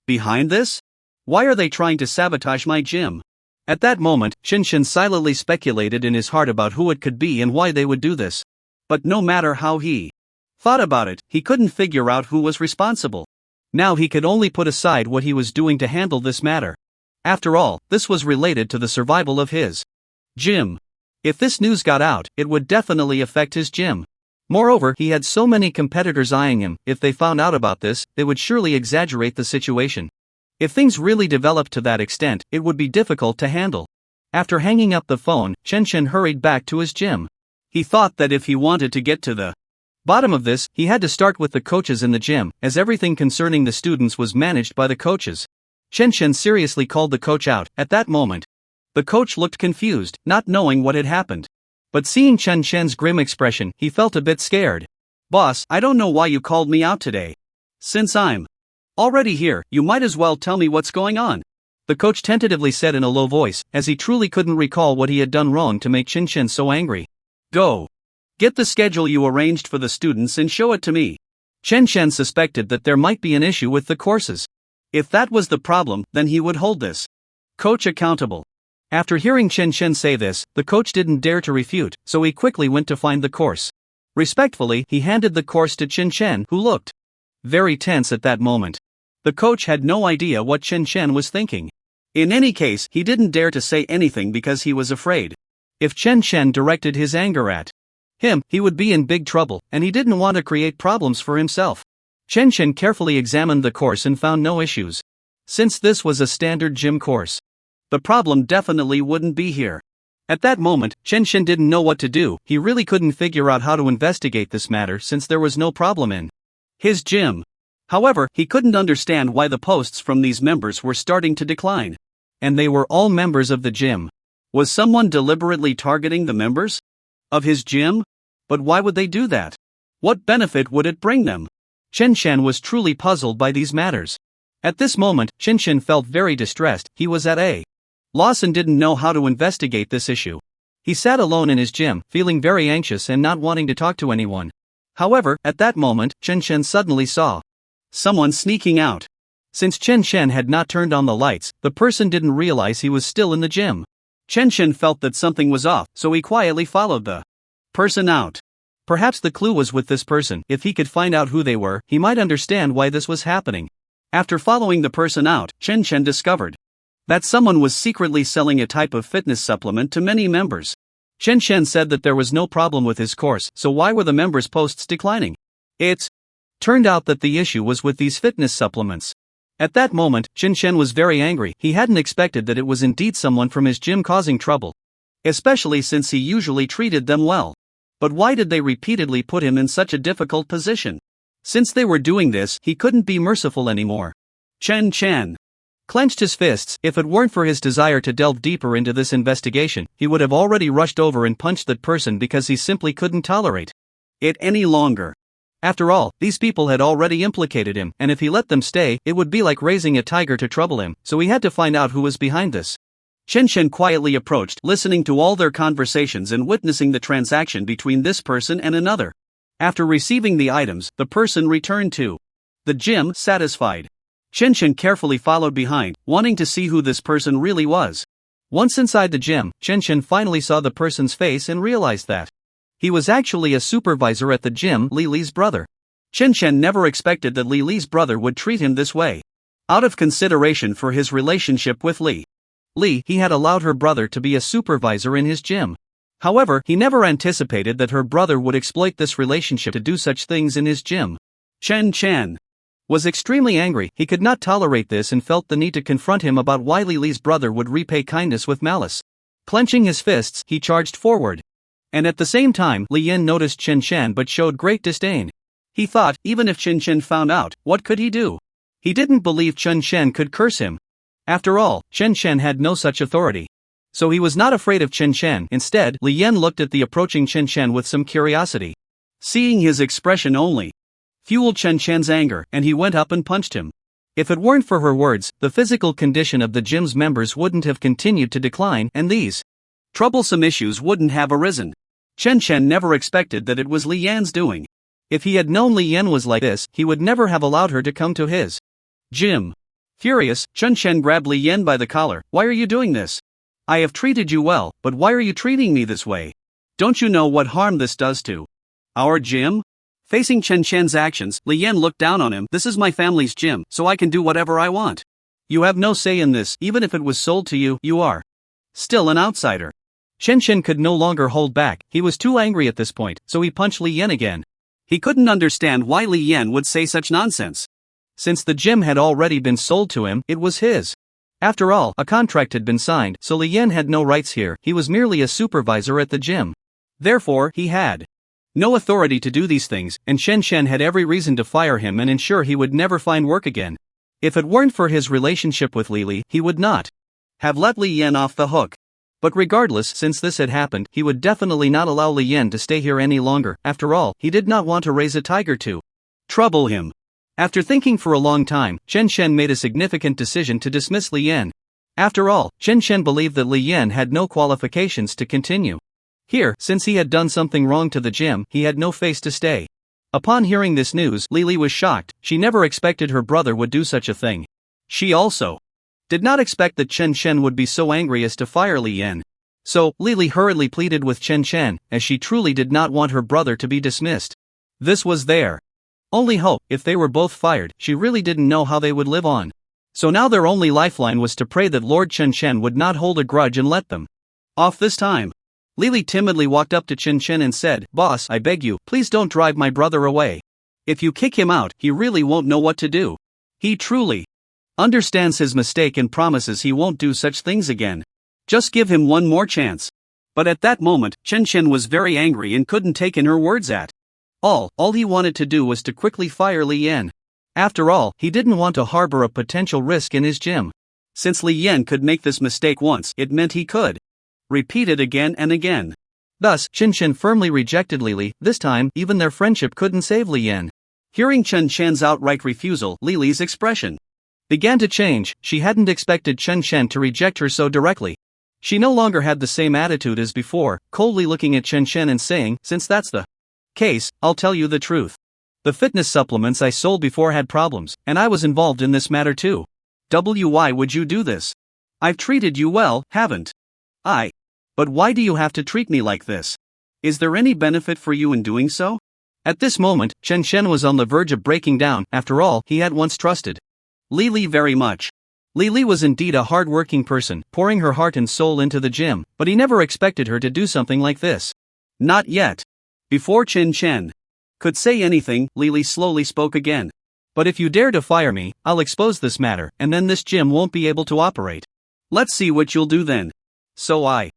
behind this. Why are they trying to sabotage my gym? At that moment, Chen Chen silently speculated in his heart about who it could be and why they would do this. But no matter how he thought about it, he couldn't figure out who was responsible. Now he could only put aside what he was doing to handle this matter. After all, this was related to the survival of his gym. If this news got out, it would definitely affect his gym. Moreover, he had so many competitors eyeing him. If they found out about this, they would surely exaggerate the situation. If things really developed to that extent, it would be difficult to handle. After hanging up the phone, Chen Chen hurried back to his gym. He thought that if he wanted to get to the bottom of this, he had to start with the coaches in the gym, as everything concerning the students was managed by the coaches. Chen Chen seriously called the coach out. At that moment, the coach looked confused, not knowing what had happened. But seeing Chen Chen's grim expression, he felt a bit scared. Boss, I don't know why you called me out today. Since I'm already here, you might as well tell me what's going on. The coach tentatively said in a low voice, as he truly couldn't recall what he had done wrong to make Chen Chen so angry. Go. Get the schedule you arranged for the students and show it to me. Chen Chen suspected that there might be an issue with the courses. If that was the problem, then he would hold this coach accountable. After hearing Chen Chen say this, the coach didn't dare to refute, so he quickly went to find the course. Respectfully, he handed the course to Chen Chen, who looked very tense at that moment. The coach had no idea what Chen Chen was thinking. In any case, he didn't dare to say anything because he was afraid. If Chen Chen directed his anger at him, he would be in big trouble, and he didn't want to create problems for himself. Chen Chen carefully examined the course and found no issues. Since this was a standard gym course, the problem definitely wouldn't be here. At that moment, Chen Chen didn't know what to do. He really couldn't figure out how to investigate this matter since there was no problem in his gym. However, he couldn't understand why the posts from these members were starting to decline. And they were all members of the gym. Was someone deliberately targeting the members of his gym? But why would they do that? What benefit would it bring them? Chen Chen was truly puzzled by these matters. At this moment, Chen felt very distressed. He was at a loss and didn't know how to investigate this issue. He sat alone in his gym, feeling very anxious and not wanting to talk to anyone. However, at that moment, Chen suddenly saw someone sneaking out. Since Chen had not turned on the lights, the person didn't realize he was still in the gym. Chen felt that something was off, so he quietly followed the person out. Perhaps the clue was with this person. If he could find out who they were, he might understand why this was happening. After following the person out, Chen discovered that someone was secretly selling a type of fitness supplement to many members. Chen said that there was no problem with his course, so why were the members' posts declining? It turned out that the issue was with these fitness supplements. At that moment, Chen was very angry. He hadn't expected that it was indeed someone from his gym causing trouble. Especially since he usually treated them well. But why did they repeatedly put him in such a difficult position? Since they were doing this, he couldn't be merciful anymore. Chen clenched his fists. If it weren't for his desire to delve deeper into this investigation, he would have already rushed over and punched that person because he simply couldn't tolerate it any longer. After all, these people had already implicated him, and if he let them stay, it would be like raising a tiger to trouble him, so he had to find out who was behind this. Chen quietly approached, listening to all their conversations and witnessing the transaction between this person and another. After receiving the items, the person returned to the gym, satisfied. Chen carefully followed behind, wanting to see who this person really was. Once inside the gym, Chen finally saw the person's face and realized that he was actually a supervisor at the gym, Li's brother. Chen never expected that Li's brother would treat him this way. Out of consideration for his relationship with Li, he had allowed her brother to be a supervisor in his gym. However, he never anticipated that her brother would exploit this relationship to do such things in his gym. Chen was extremely angry. He could not tolerate this and felt the need to confront him about why Li's brother would repay kindness with malice. Clenching his fists, he charged forward. And at the same time, Li Yin noticed Chen but showed great disdain. He thought, even if Chen found out, what could he do? He didn't believe Chen could curse him. After all, Chen had no such authority. So he was not afraid of Chen. Instead, Li Yin looked at the approaching Chen with some curiosity. Seeing his expression only fueled Chen's anger, and he went up and punched him. If it weren't for her words, the physical condition of the gym's members wouldn't have continued to decline, and these troublesome issues wouldn't have arisen. Chen never expected that it was Li Yan's doing. If he had known Li Yan was like this, he would never have allowed her to come to his gym. Furious, Chen grabbed Li Yan by the collar. Why are you doing this? I have treated you well, but why are you treating me this way? Don't you know what harm this does to our gym? Facing Chen's actions, Li Yan looked down on him. This is my family's gym, so I can do whatever I want. You have no say in this. Even if it was sold to you, you are still an outsider. Chen could no longer hold back. He was too angry at this point, so he punched Li Yan again. He couldn't understand why Li Yan would say such nonsense. Since the gym had already been sold to him, it was his. After all, a contract had been signed, so Li Yan had no rights here. He was merely a supervisor at the gym. Therefore, he had no authority to do these things, and Chen had every reason to fire him and ensure he would never find work again. If it weren't for his relationship with Li, he would not have let Li Yan off the hook. But regardless, since this had happened, he would definitely not allow Li Yan to stay here any longer. After all, he did not want to raise a tiger to trouble him. After thinking for a long time, Chen made a significant decision to dismiss Li Yan. After all, Chen believed that Li Yan had no qualifications to continue here. Since he had done something wrong to the gym, he had no face to stay. Upon hearing this news, Li was shocked. She never expected her brother would do such a thing. She also did not expect that Chen would be so angry as to fire Li Yan. So, Li hurriedly pleaded with Chen, as she truly did not want her brother to be dismissed. This was their only hope. If they were both fired, she really didn't know how they would live on. So now their only lifeline was to pray that Lord Chen would not hold a grudge and let them off this time. Li timidly walked up to Chen and said, "Boss, I beg you, please don't drive my brother away. If you kick him out, he really won't know what to do. He truly understands his mistake and promises he won't do such things again. Just give him one more chance." But at that moment, Chen was very angry and couldn't take in her words at all. All he wanted to do was to quickly fire Li Yan. After all, he didn't want to harbor a potential risk in his gym. Since Li Yan could make this mistake once, it meant he could repeat it again and again. Thus, Chen firmly rejected Li. This time, even their friendship couldn't save Li Yan. Hearing Chen's outright refusal, Li's expression began to change. She hadn't expected Chen Chen to reject her so directly. She no longer had the same attitude as before, coldly looking at Chen Chen and saying, "Since that's the case, I'll tell you the truth. The fitness supplements I sold before had problems, and I was involved in this matter too. Why would you do this? I've treated you well, haven't I? But why do you have to treat me like this? Is there any benefit for you in doing so?" At this moment, Chen Chen was on the verge of breaking down. After all, he had once trusted Lily very much. Lily was indeed a hard-working person, pouring her heart and soul into the gym, but he never expected her to do something like this. Not yet. Before Chen Chen could say anything, Lily slowly spoke again. "But if you dare to fire me, I'll expose this matter, and then this gym won't be able to operate. Let's see what you'll do then. So I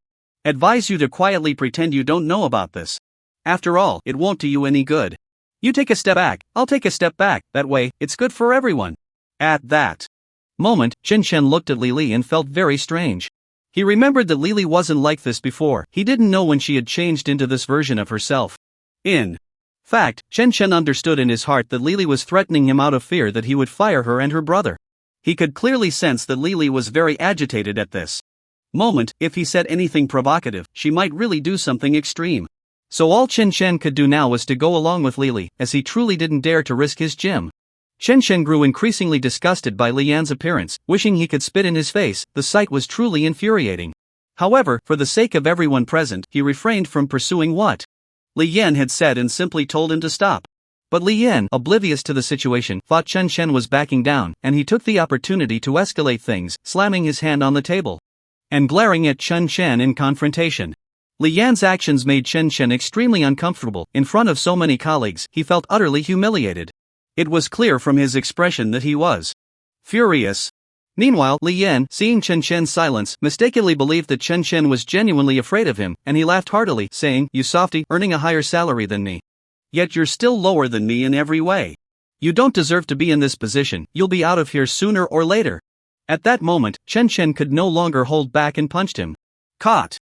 advise you to quietly pretend you don't know about this. After all, it won't do you any good. You take a step back, I'll take a step back, that way, it's good for everyone." At that moment, Chen Chen looked at Lily and felt very strange. He remembered that Lily wasn't like this before. He didn't know when she had changed into this version of herself. In fact, Chen Chen understood in his heart that Lily was threatening him out of fear that he would fire her and her brother. He could clearly sense that Lily was very agitated at this moment. If he said anything provocative, she might really do something extreme. So all Chen Chen could do now was to go along with Lily, as he truly didn't dare to risk his gym. Chen Chen grew increasingly disgusted by Li Yan's appearance, wishing he could spit in his face. The sight was truly infuriating. However, for the sake of everyone present, he refrained from pursuing what Li Yan had said and simply told him to stop. But Li Yan, oblivious to the situation, thought Chen Chen was backing down, and he took the opportunity to escalate things, slamming his hand on the table and glaring at Chen Chen in confrontation. Li Yan's actions made Chen Chen extremely uncomfortable. In front of so many colleagues, he felt utterly humiliated. It was clear from his expression that he was furious. Meanwhile, Li Yan, seeing Chen Chen's silence, mistakenly believed that Chen Chen was genuinely afraid of him, and he laughed heartily, saying, "You softy, earning a higher salary than me. Yet you're still lower than me in every way. You don't deserve to be in this position, you'll be out of here sooner or later." At that moment, Chen Chen could no longer hold back and punched him. Caught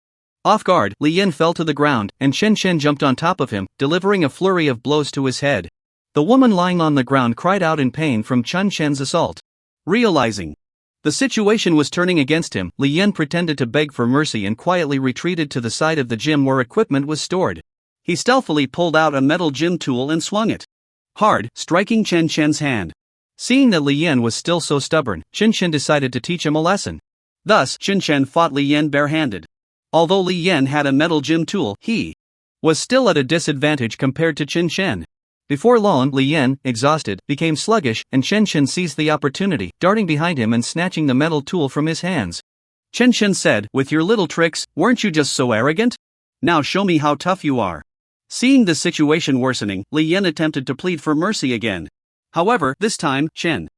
off guard, Li Yan fell to the ground, and Chen Chen jumped on top of him, delivering a flurry of blows to his head. The woman lying on the ground cried out in pain from Chen Chen's assault. Realizing the situation was turning against him, Li Yan pretended to beg for mercy and quietly retreated to the side of the gym where equipment was stored. He stealthily pulled out a metal gym tool and swung it hard, striking Chen Chen's hand. Seeing that Li Yan was still so stubborn, Chen Chen decided to teach him a lesson. Thus, Chen Chen fought Li Yan barehanded. Although Li Yan had a metal gym tool, he was still at a disadvantage compared to Chen Chen. Before long, Li Yan, exhausted, became sluggish, and Chen Chen seized the opportunity, darting behind him and snatching the metal tool from his hands. Chen Chen said, "With your little tricks, weren't you just so arrogant? Now show me how tough you are." Seeing the situation worsening, Li Yan attempted to plead for mercy again. However, this time, Chen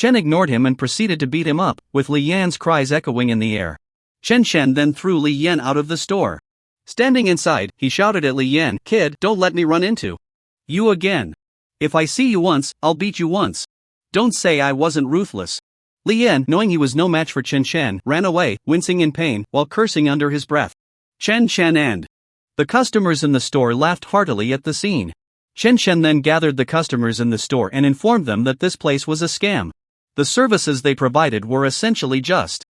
ignored him and proceeded to beat him up, with Li Yan's cries echoing in the air. Chen Chen then threw Li Yan out of the store. Standing inside, he shouted at Li Yan, "Kid, don't let me run into you again. If I see you once, I'll beat you once. Don't say I wasn't ruthless." Li Yan, knowing he was no match for Chen Chen, ran away, wincing in pain, while cursing under his breath. Chen Chen and the customers in the store laughed heartily at the scene. Chen Chen then gathered the customers in the store and informed them that this place was a scam. The services they provided were essentially just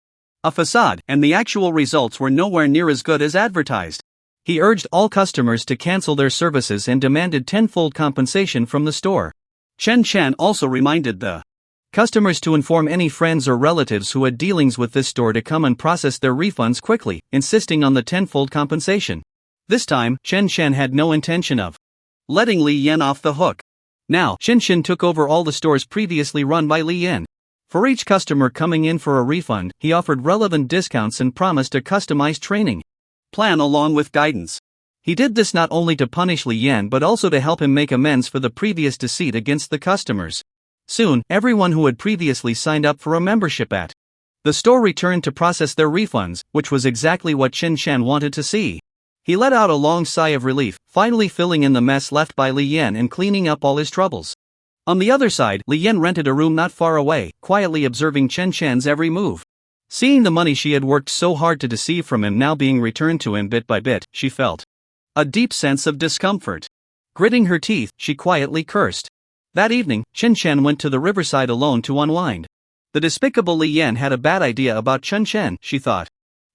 a facade, and the actual results were nowhere near as good as advertised. He urged all customers to cancel their services and demanded tenfold compensation from the store. Chen Chen also reminded the customers to inform any friends or relatives who had dealings with this store to come and process their refunds quickly, insisting on the tenfold compensation. This time, Chen Chen had no intention of letting Li Yan off the hook. Now, Chen Chen took over all the stores previously run by Li Yan. For each customer coming in for a refund, he offered relevant discounts and promised a customized training plan along with guidance. He did this not only to punish Li Yan but also to help him make amends for the previous deceit against the customers. Soon, everyone who had previously signed up for a membership at the store returned to process their refunds, which was exactly what Chen Chen wanted to see. He let out a long sigh of relief, finally filling in the mess left by Li Yan and cleaning up all his troubles. On the other side, Li Yan rented a room not far away, quietly observing Chen Chen's every move. Seeing the money she had worked so hard to deceive from him now being returned to him bit by bit, she felt a deep sense of discomfort. Gritting her teeth, she quietly cursed. That evening, Chen Chen went to the riverside alone to unwind. The despicable Li Yan had a bad idea about Chen Chen, she thought.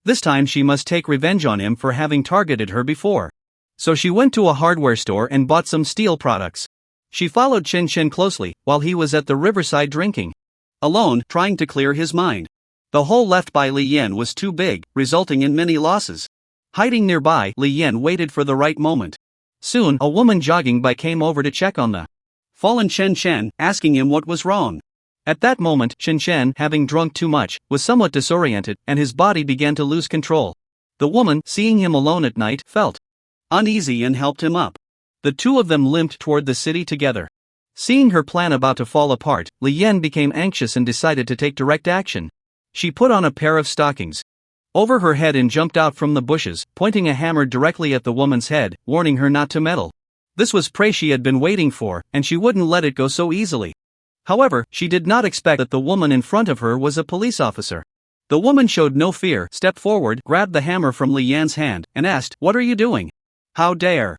This time she must take revenge on him for having targeted her before. So she went to a hardware store and bought some steel products. She followed Chen Chen closely while he was at the riverside drinking alone, trying to clear his mind. The hole left by Li Yan was too big, resulting in many losses. Hiding nearby, Li Yan waited for the right moment. Soon, a woman jogging by came over to check on the fallen Chen Chen, asking him what was wrong. At that moment, Chen Chen, having drunk too much, was somewhat disoriented, and his body began to lose control. The woman, seeing him alone at night, felt uneasy and helped him up. The two of them limped toward the city together. Seeing her plan about to fall apart, Li Yan became anxious and decided to take direct action. She put on a pair of stockings over her head and jumped out from the bushes, pointing a hammer directly at the woman's head, warning her not to meddle. This was prey she had been waiting for, and she wouldn't let it go so easily. However, she did not expect that the woman in front of her was a police officer. The woman showed no fear, stepped forward, grabbed the hammer from Li Yan's hand, and asked, "What are you doing? How dare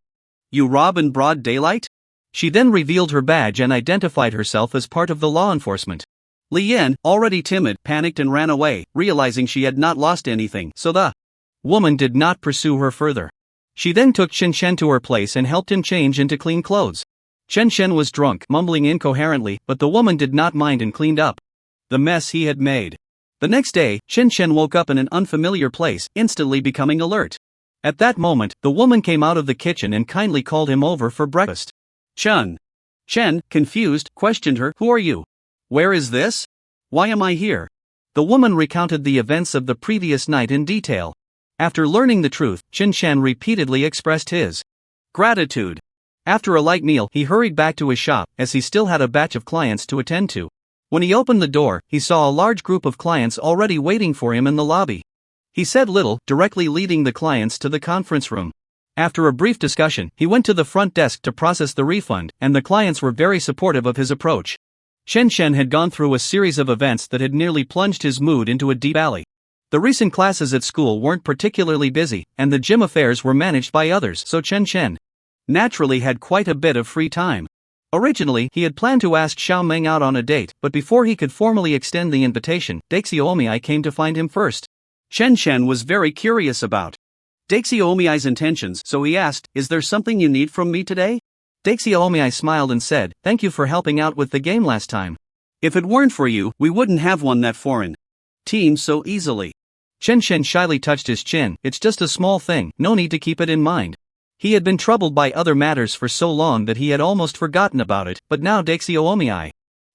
you rob in broad daylight?" She then revealed her badge and identified herself as part of the law enforcement. Li Yan, already timid, panicked and ran away, realizing she had not lost anything, so the woman did not pursue her further. She then took Chen Chen to her place and helped him change into clean clothes. Chen Chen was drunk, mumbling incoherently, but the woman did not mind and cleaned up the mess he had made. The next day, Chen Chen woke up in an unfamiliar place, instantly becoming alert. At that moment, the woman came out of the kitchen and kindly called him over for breakfast. Chen, confused, questioned her, "Who are you? Where is this? Why am I here?" The woman recounted the events of the previous night in detail. After learning the truth, Chen Chen repeatedly expressed his gratitude. After a light meal, he hurried back to his shop, as he still had a batch of clients to attend to. When he opened the door, he saw a large group of clients already waiting for him in the lobby. He said little, directly leading the clients to the conference room. After a brief discussion, he went to the front desk to process the refund, and the clients were very supportive of his approach. Chen Chen had gone through a series of events that had nearly plunged his mood into a deep valley. The recent classes at school weren't particularly busy, and the gym affairs were managed by others, so Chen Chen naturally had quite a bit of free time. Originally, he had planned to ask Xiao Meng out on a date, but before he could formally extend the invitation, Daixio Omei came to find him first. Chen Chen was very curious about Daixio Omei's intentions, so he asked, "Is there something you need from me today?" Daixio Omei smiled and said, "Thank you for helping out with the game last time. If it weren't for you, we wouldn't have won that foreign team so easily." Chen Chen shyly touched his chin. "It's just a small thing, no need to keep it in mind." He had been troubled by other matters for so long that he had almost forgotten about it, but now Daixio Omei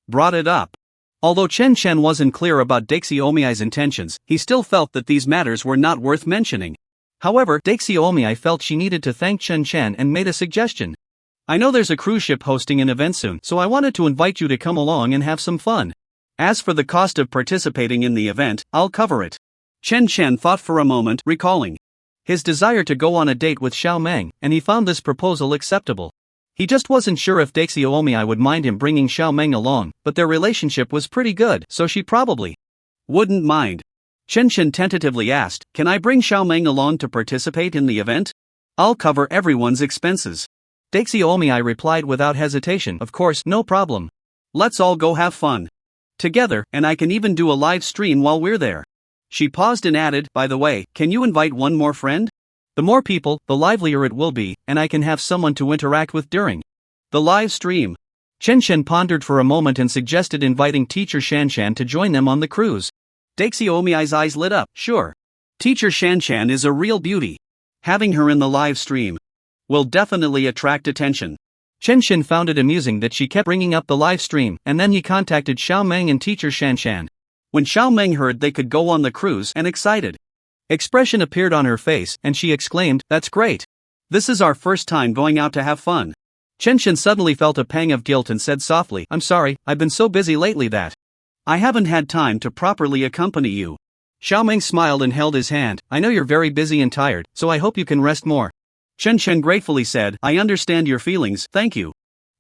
brought it up. Although Chen Chen wasn't clear about Daixio Omei's intentions, he still felt that these matters were not worth mentioning. However, Daixio Omei felt she needed to thank Chen Chen and made a suggestion. "I know there's a cruise ship hosting an event soon, so I wanted to invite you to come along and have some fun. As for the cost of participating in the event, I'll cover it." Chen Chen thought for a moment, recalling his desire to go on a date with Xiao Meng, and he found this proposal acceptable. He just wasn't sure if Daixio Omei would mind him bringing Xiao Meng along, but their relationship was pretty good, so she probably wouldn't mind. Chen Chen tentatively asked, "Can I bring Xiao Meng along to participate in the event? I'll cover everyone's expenses." Daixio Omei replied without hesitation, "Of course, no problem. Let's all go have fun together, and I can even do a live stream while we're there." She paused and added, "By the way, can you invite one more friend? The more people, the livelier it will be, and I can have someone to interact with during the live stream." Chen Chen pondered for a moment and suggested inviting Teacher Shan Shan to join them on the cruise. Daixio Omei's eyes lit up. "Sure. Teacher Shan Shan is a real beauty. Having her in the live stream will definitely attract attention." Chen Chen found it amusing that she kept bringing up the live stream, and then he contacted Xiao Meng and Teacher Shan Shan. When Xiao Meng heard they could go on the cruise, an excited expression appeared on her face, and she exclaimed, "That's great. This is our first time going out to have fun." Chen Chen suddenly felt a pang of guilt and said softly, "I'm sorry, I've been so busy lately that I haven't had time to properly accompany you." Xiao Meng smiled and held his hand. "I know you're very busy and tired, so I hope you can rest more." Chen Chen gratefully said, "I understand your feelings, thank you."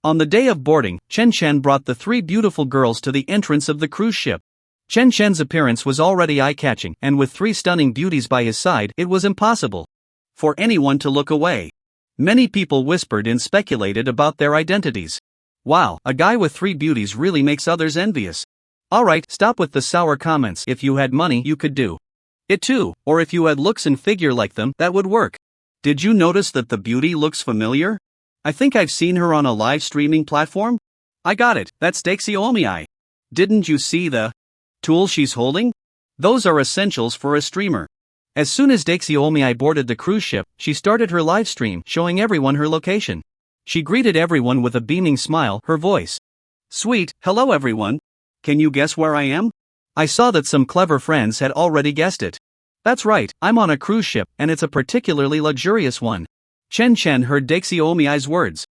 On the day of boarding, Chen Chen brought the three beautiful girls to the entrance of the cruise ship. Chen Chen's appearance was already eye-catching, and with three stunning beauties by his side, it was impossible for anyone to look away. Many people whispered and speculated about their identities. Wow, a guy with three beauties really makes others envious. Alright, stop with the sour comments. If you had money, you could do it too, or if you had looks and figure like them, that would work. Did you notice that the beauty looks familiar? I think I've seen her on a live streaming platform. I got it, that's Daixi Omiai. Didn't you see the tool she's holding? Those are essentials for a streamer. As soon as Daixi Omiai boarded the cruise ship, she started her live stream, showing everyone her location. She greeted everyone with a beaming smile, her voice sweet. Hello everyone. Can you guess where I am? I saw that some clever friends had already guessed it. That's right, I'm on a cruise ship, and it's a particularly luxurious one. Chen Chen heard Daixi Omiai's words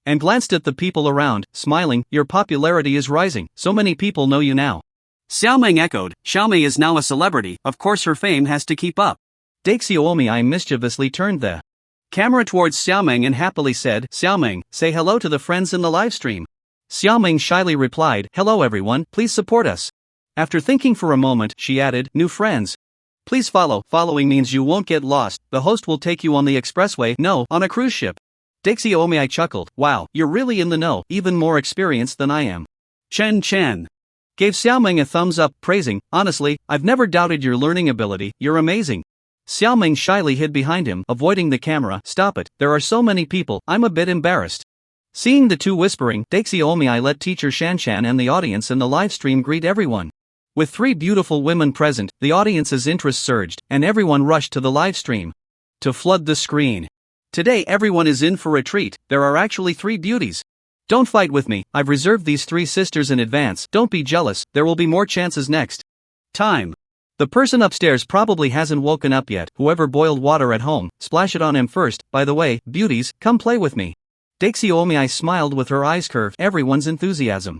and glanced at the people around, smiling. Your popularity is rising, so many people know you now. Xiaomeng echoed, Xiaomei is now a celebrity, of course her fame has to keep up. Daixi Omiai mischievously turned the camera towards Xiaomeng and happily said, Xiaomeng, say hello to the friends in the live stream. Xiaomeng shyly replied, hello everyone, please support us. After thinking for a moment, she added, new friends. Please follow. Following means you won't get lost, the host will take you on the expressway, no, on a cruise ship. Daixi Omiai chuckled, wow, you're really in the know, even more experienced than I am. Chen Chen gave Xiaomeng a thumbs up, praising, honestly, I've never doubted your learning ability, you're amazing. Xiaomeng shyly hid behind him, avoiding the camera, stop it, there are so many people, I'm a bit embarrassed. Seeing the two whispering, Daixi Omiai let teacher Shanshan and the audience in the live stream greet everyone. With 3 beautiful women present, the audience's interest surged, and everyone rushed to the live stream to flood the screen. Today everyone is in for a treat, there are actually 3 beauties. Don't fight with me, I've reserved these 3 sisters in advance, don't be jealous, there will be more chances next time. The person upstairs probably hasn't woken up yet, whoever boiled water at home, splash it on him first, by the way, beauties, come play with me. Daixi Omiai smiled with her eyes curved, everyone's enthusiasm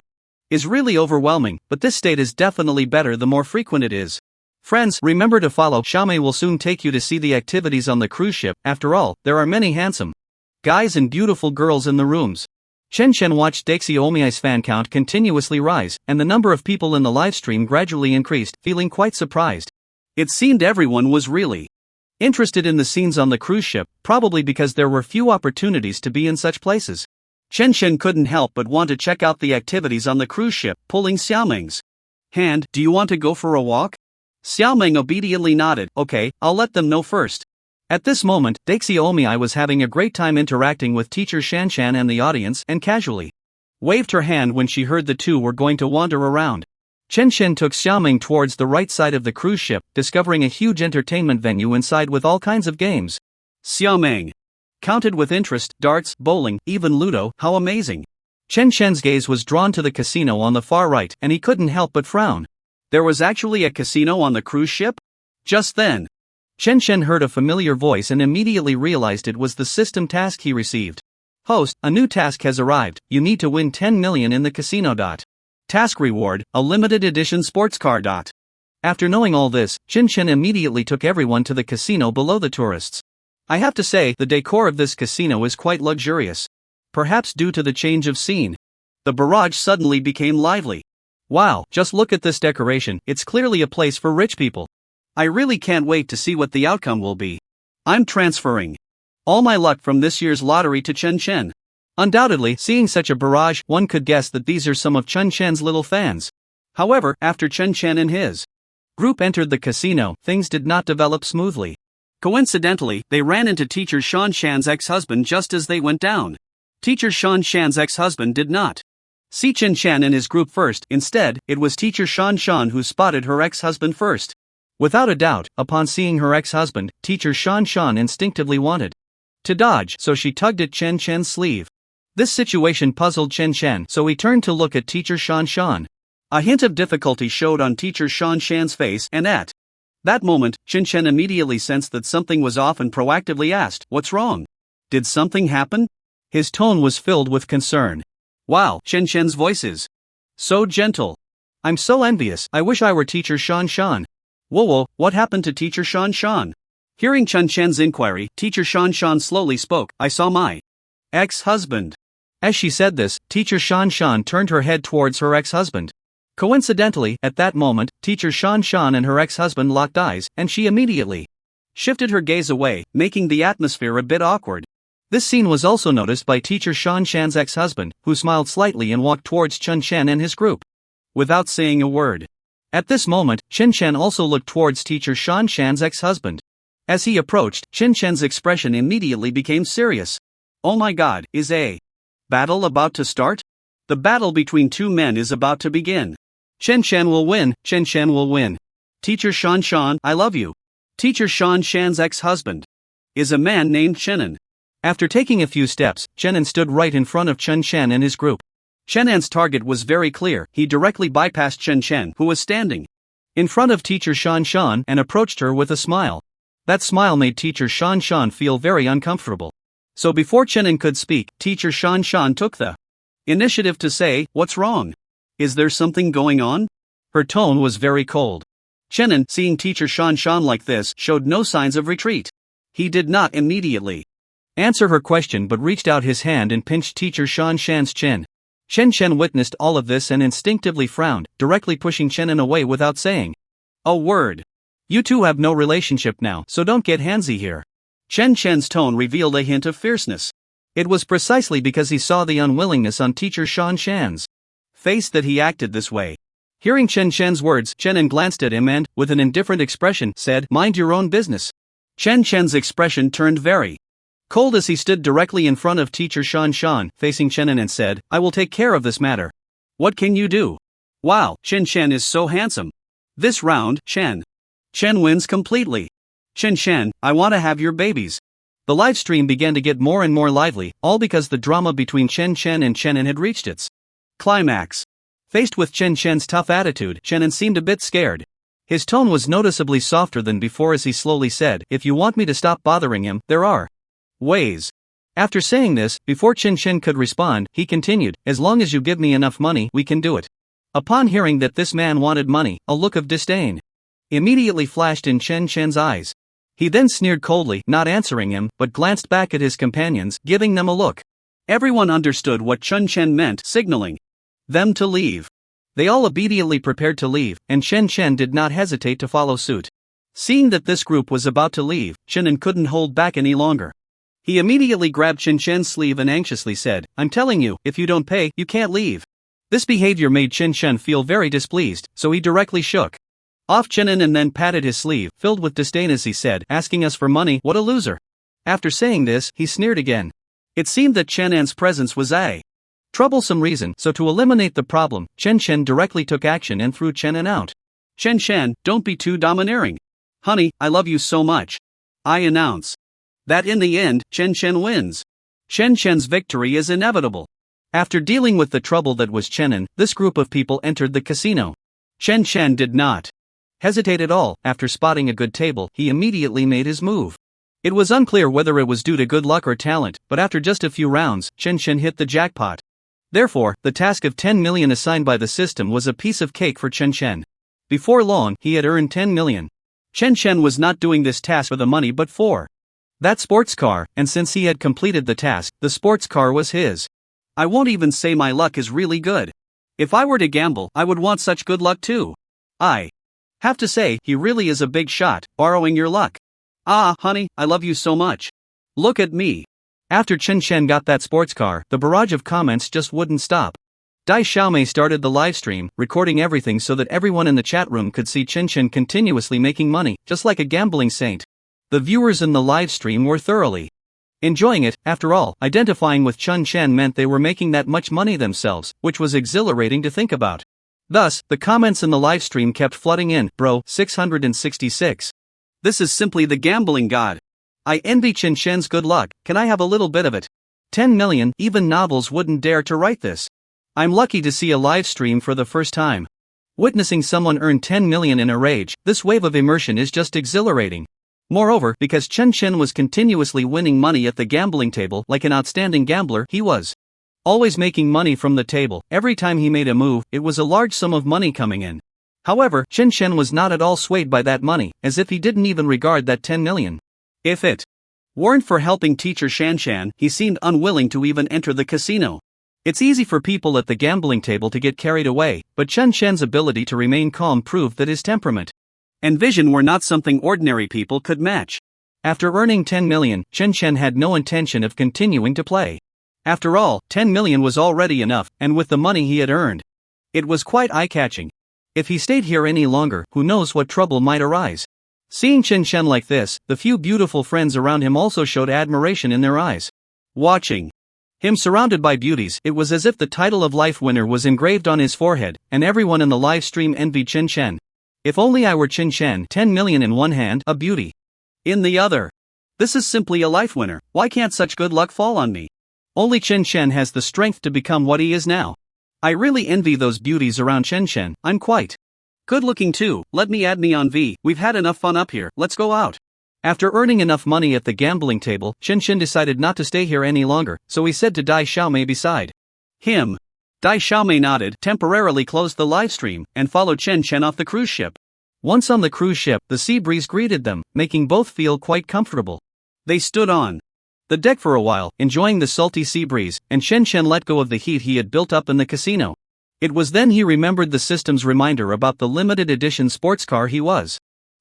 is really overwhelming, but this state is definitely better the more frequent it is. Friends, remember to follow, Xiaomei will soon take you to see the activities on the cruise ship, after all, there are many handsome guys and beautiful girls in the rooms. Chen Chen watched Daixi Omiai's fan count continuously rise, and the number of people in the livestream gradually increased, feeling quite surprised. It seemed everyone was really interested in the scenes on the cruise ship, probably because there were few opportunities to be in such places. Chen Chen couldn't help but want to check out the activities on the cruise ship, pulling Xiaomeng's hand. Do you want to go for a walk? Xiaomeng obediently nodded, okay, I'll let them know first. At this moment, Daixi Omiai was having a great time interacting with teacher Shanshan and the audience, and casually waved her hand when she heard the two were going to wander around. Chen Chen took Xiaomeng towards the right side of the cruise ship, discovering a huge entertainment venue inside with all kinds of games. Xiaomeng counted with interest, darts, bowling, even Ludo, how amazing. Chen Chen's gaze was drawn to the casino on the far right, and he couldn't help but frown. There was actually a casino on the cruise ship? Just then, Chen Chen heard a familiar voice and immediately realized it was the system task he received. Host, a new task has arrived, you need to win 10 million in the casino. Task reward, a limited edition sports car. After knowing all this, Chen Chen immediately took everyone to the casino below the tourists. I have to say, the decor of this casino is quite luxurious. Perhaps due to the change of scene, the barrage suddenly became lively. Wow, just look at this decoration, it's clearly a place for rich people. I really can't wait to see what the outcome will be. I'm transferring all my luck from this year's lottery to Chen Chen. Undoubtedly, seeing such a barrage, one could guess that these are some of Chen Chen's little fans. However, after Chen Chen and his group entered the casino, things did not develop smoothly. Coincidentally, they ran into teacher Shan Shan's ex-husband just as they went down. Teacher Shan Shan's ex-husband did not see Chen Chen and his group first, instead, it was teacher Shan Shan who spotted her ex-husband first. Without a doubt, upon seeing her ex-husband, teacher Shan Shan instinctively wanted to dodge, so she tugged at Chen Chen's sleeve. This situation puzzled Chen Chen, so he turned to look at teacher Shan Shan. A hint of difficulty showed on teacher Shan Shan's face, and at that moment, Chen Chen immediately sensed that something was off and proactively asked, what's wrong? Did something happen? His tone was filled with concern. Wow, Chen Chen's voice is so gentle. I'm so envious, I wish I were teacher Shan Shan. Whoa, what happened to teacher Shan Shan? Hearing Chen Chen's inquiry, teacher Shan Shan slowly spoke, I saw my ex-husband. As she said this, teacher Shan Shan turned her head towards her ex-husband. Coincidentally, at that moment, teacher Shan Shan and her ex-husband locked eyes, and she immediately shifted her gaze away, making the atmosphere a bit awkward. This scene was also noticed by teacher Shan Shan's ex-husband, who smiled slightly and walked towards Chen Chen and his group. without saying a word. At this moment, Chen Chen also looked towards teacher Shan Shan's ex-husband. As he approached, Chen Chen's expression immediately became serious. Oh my god, is a battle about to start? The battle between two men is about to begin. Chen Chen will win, Chen Chen will win. Teacher Shan Shan, I love you. Teacher Shan Shan's ex-husband is a man named Chenan. After taking a few steps, Chenan stood right in front of Chen Chen and his group. Chenan's target was very clear. He directly bypassed Chen Chen, who was standing in front of teacher Shan Shan, and approached her with a smile. That smile made teacher Shan Shan feel very uncomfortable. So before Chenan could speak, teacher Shan Shan took the initiative to say, "What's wrong? Is there something going on?" Her tone was very cold. Chenan, seeing teacher Shan Shan like this, showed no signs of retreat. He did not immediately answer her question but reached out his hand and pinched teacher Shan Shan's chin. Chen Chen witnessed all of this and instinctively frowned, directly pushing Chenan away without saying a word. You two have no relationship now, so don't get handsy here. Chen Chen's tone revealed a hint of fierceness. It was precisely because he saw the unwillingness on teacher Shan Shan's face that he acted this way. Hearing Chen Chen's words, Chenan glanced at him and, with an indifferent expression, said, "Mind your own business." Chen Chen's expression turned very cold as he stood directly in front of teacher Shan Shan, facing Chenan, and said, "I will take care of this matter. What can you do?" Wow, Chen Chen is so handsome. This round, Chen wins completely. Chen Chen, I want to have your babies. The live stream began to get more and more lively, all because the drama between Chen Chen and Chenan had reached its climax. Faced with Chen Chen's tough attitude, Chenan seemed a bit scared. His tone was noticeably softer than before as he slowly said, "If you want me to stop bothering him, there are ways." After saying this, before Chen Chen could respond, he continued, "As long as you give me enough money, we can do it." Upon hearing that this man wanted money, a look of disdain immediately flashed in Chen Chen's eyes. He then sneered coldly, not answering him, but glanced back at his companions, giving them a look. Everyone understood what Chen Chen meant, signaling them to leave. They all obediently prepared to leave, and Chen Chen did not hesitate to follow suit. Seeing that this group was about to leave, Chenan couldn't hold back any longer. He immediately grabbed Chen Chen's sleeve and anxiously said, "I'm telling you, if you don't pay, you can't leave." This behavior made Chen Chen feel very displeased, so he directly shook off Chenan and then patted his sleeve, filled with disdain as he said, "Asking us for money, what a loser." After saying this, he sneered again. It seemed that Chenan's presence was a troublesome reason, so to eliminate the problem, Chen Chen directly took action and threw Chenan out. "Chen Chen, don't be too domineering. Honey, I love you so much. I announce that in the end, Chen Chen wins. Chen Chen's victory is inevitable." After dealing with the trouble that was Chenan, this group of people entered the casino. Chen Chen did not hesitate at all. After spotting a good table, he immediately made his move. It was unclear whether it was due to good luck or talent, but after just a few rounds, Chen Chen hit the jackpot. Therefore, the task of 10 million assigned by the system was a piece of cake for Chen Chen. Before long, he had earned 10 million. Chen Chen was not doing this task for the money but for that sports car, and since he had completed the task, the sports car was his. I won't even say my luck is really good. If I were to gamble, I would want such good luck too. I have to say, he really is a big shot, borrowing your luck. Ah, honey, I love you so much. Look at me. After Chen Chen got that sports car, the barrage of comments just wouldn't stop. Dai Xiaomei started the livestream, recording everything so that everyone in the chat room could see Chen Chen continuously making money, just like a gambling saint. The viewers in the livestream were thoroughly enjoying it. After all, identifying with Chen Chen meant they were making that much money themselves, which was exhilarating to think about. Thus, the comments in the livestream kept flooding in. "Bro, 666. This is simply the gambling god. I envy Chen Chen's good luck, can I have a little bit of it? 10 million, even novels wouldn't dare to write this. I'm lucky to see a live stream for the first time." Witnessing someone earn 10 million in a rage, this wave of immersion is just exhilarating. Moreover, because Chen Chen was continuously winning money at the gambling table like an outstanding gambler, he was always making money from the table. Every time he made a move, it was a large sum of money coming in. However, Chen Chen was not at all swayed by that money, as if he didn't even regard that 10 million. If it weren't for helping teacher Shan Shan, he seemed unwilling to even enter the casino. It's easy for people at the gambling table to get carried away, but Chen Chen's ability to remain calm proved that his temperament and vision were not something ordinary people could match. After earning 10 million, Chen Chen had no intention of continuing to play. After all, 10 million was already enough, and with the money he had earned, It was quite eye-catching. If he stayed here any longer, who knows what trouble might arise. Seeing Chen Chen like this, the few beautiful friends around him also showed admiration in their eyes. Watching him surrounded by beauties, it was as if the title of life winner was engraved on his forehead, and everyone in the live stream envied Chen Chen. If only I were Chen Chen, 10 million in one hand, a beauty in the other. This is simply a life winner. Why can't such good luck fall on me? Only Chen Chen has the strength to become what he is now. I really envy those beauties around Chen Chen. I'm quite good looking too. Let me add me on V. We've had enough fun up here. Let's go out. After earning enough money at the gambling table, Chen Chen decided not to stay here any longer, so he said to Dai Xiaomei beside him. Dai Xiaomei nodded, temporarily closed the livestream, and followed Chen Chen off the cruise ship. Once on the cruise ship, the sea breeze greeted them, making both feel quite comfortable. They stood on the deck for a while, enjoying the salty sea breeze, and Chen Chen let go of the heat he had built up in the casino. It was then he remembered the system's reminder about the limited edition sports car he was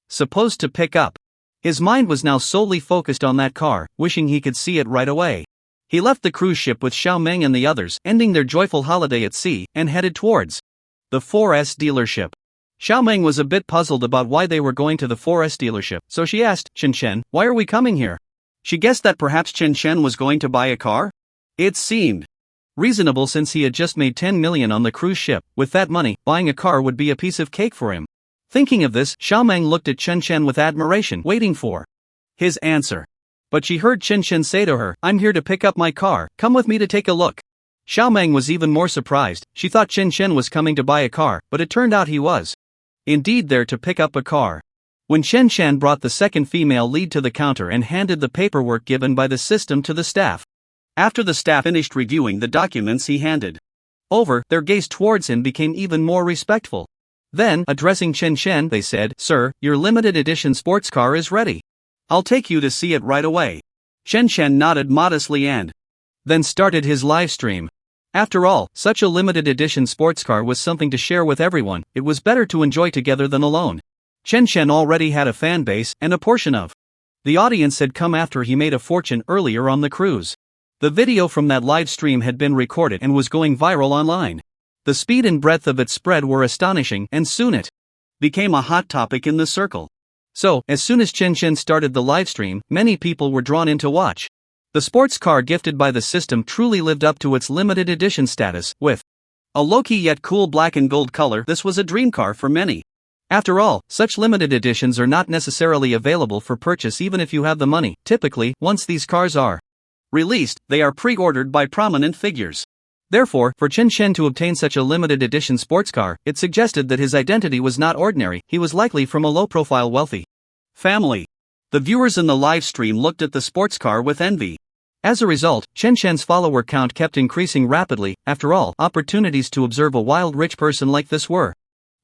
supposed to pick up. His mind was now solely focused on that car, wishing he could see it right away. He left the cruise ship with Xiao Meng and the others, ending their joyful holiday at sea, and headed towards the 4S dealership. Xiao Meng was a bit puzzled about why they were going to the 4S dealership, so she asked, Chen Chen, why are we coming here? She guessed that perhaps Chen Chen was going to buy a car? It seemed reasonable since he had just made 10 million on the cruise ship. With that money, buying a car would be a piece of cake for him. Thinking of this, Xiao Meng looked at Chen Chen with admiration, waiting for his answer. But she heard Chen Chen say to her, I'm here to pick up my car, come with me to take a look. Xiao Meng was even more surprised. She thought Chen Chen was coming to buy a car, but it turned out he was indeed there to pick up a car. When Chen Chen brought the second female lead to the counter and handed the paperwork given by the system to the staff. After the staff finished reviewing the documents he handed over, their gaze towards him became even more respectful. Then, addressing Chen Chen, they said, Sir, your limited edition sports car is ready. I'll take you to see it right away. Chen Chen nodded modestly and then started his live stream. After all, such a limited edition sports car was something to share with everyone. It was better to enjoy together than alone. Chen Chen already had a fan base, and a portion of the audience had come after he made a fortune earlier on the cruise. The video from that live stream had been recorded and was going viral online. The speed and breadth of its spread were astonishing, and soon it became a hot topic in the circle. So, as soon as Chen Chen started the livestream, many people were drawn in to watch. The sports car gifted by the system truly lived up to its limited edition status, with a low-key yet cool black and gold color. This was a dream car for many. After all, such limited editions are not necessarily available for purchase even if you have the money. Typically, once these cars are released, they are pre-ordered by prominent figures. Therefore, for Chen Chen to obtain such a limited edition sports car, it suggested that his identity was not ordinary. He was likely from a low-profile wealthy family. The viewers in the live stream looked at the sports car with envy. As a result, Chen Chen's follower count kept increasing rapidly. After all, opportunities to observe a wild rich person like this were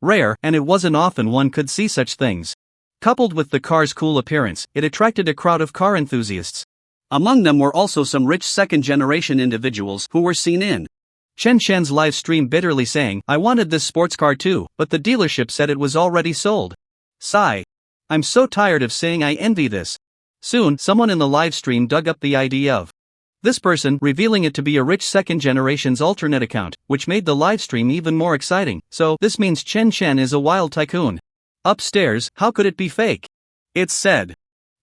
rare, and it wasn't often one could see such things. Coupled with the car's cool appearance, it attracted a crowd of car enthusiasts. Among them were also some rich second-generation individuals who were seen in Chen Chen's live stream bitterly saying, I wanted this sports car too, but the dealership said it was already sold. Sigh. I'm so tired of saying I envy this. Soon, someone in the live stream dug up the idea of this person, revealing it to be a rich second-generation's alternate account, which made the live stream even more exciting. So, this means Chen Chen is a wild tycoon. Upstairs, how could it be fake? It's said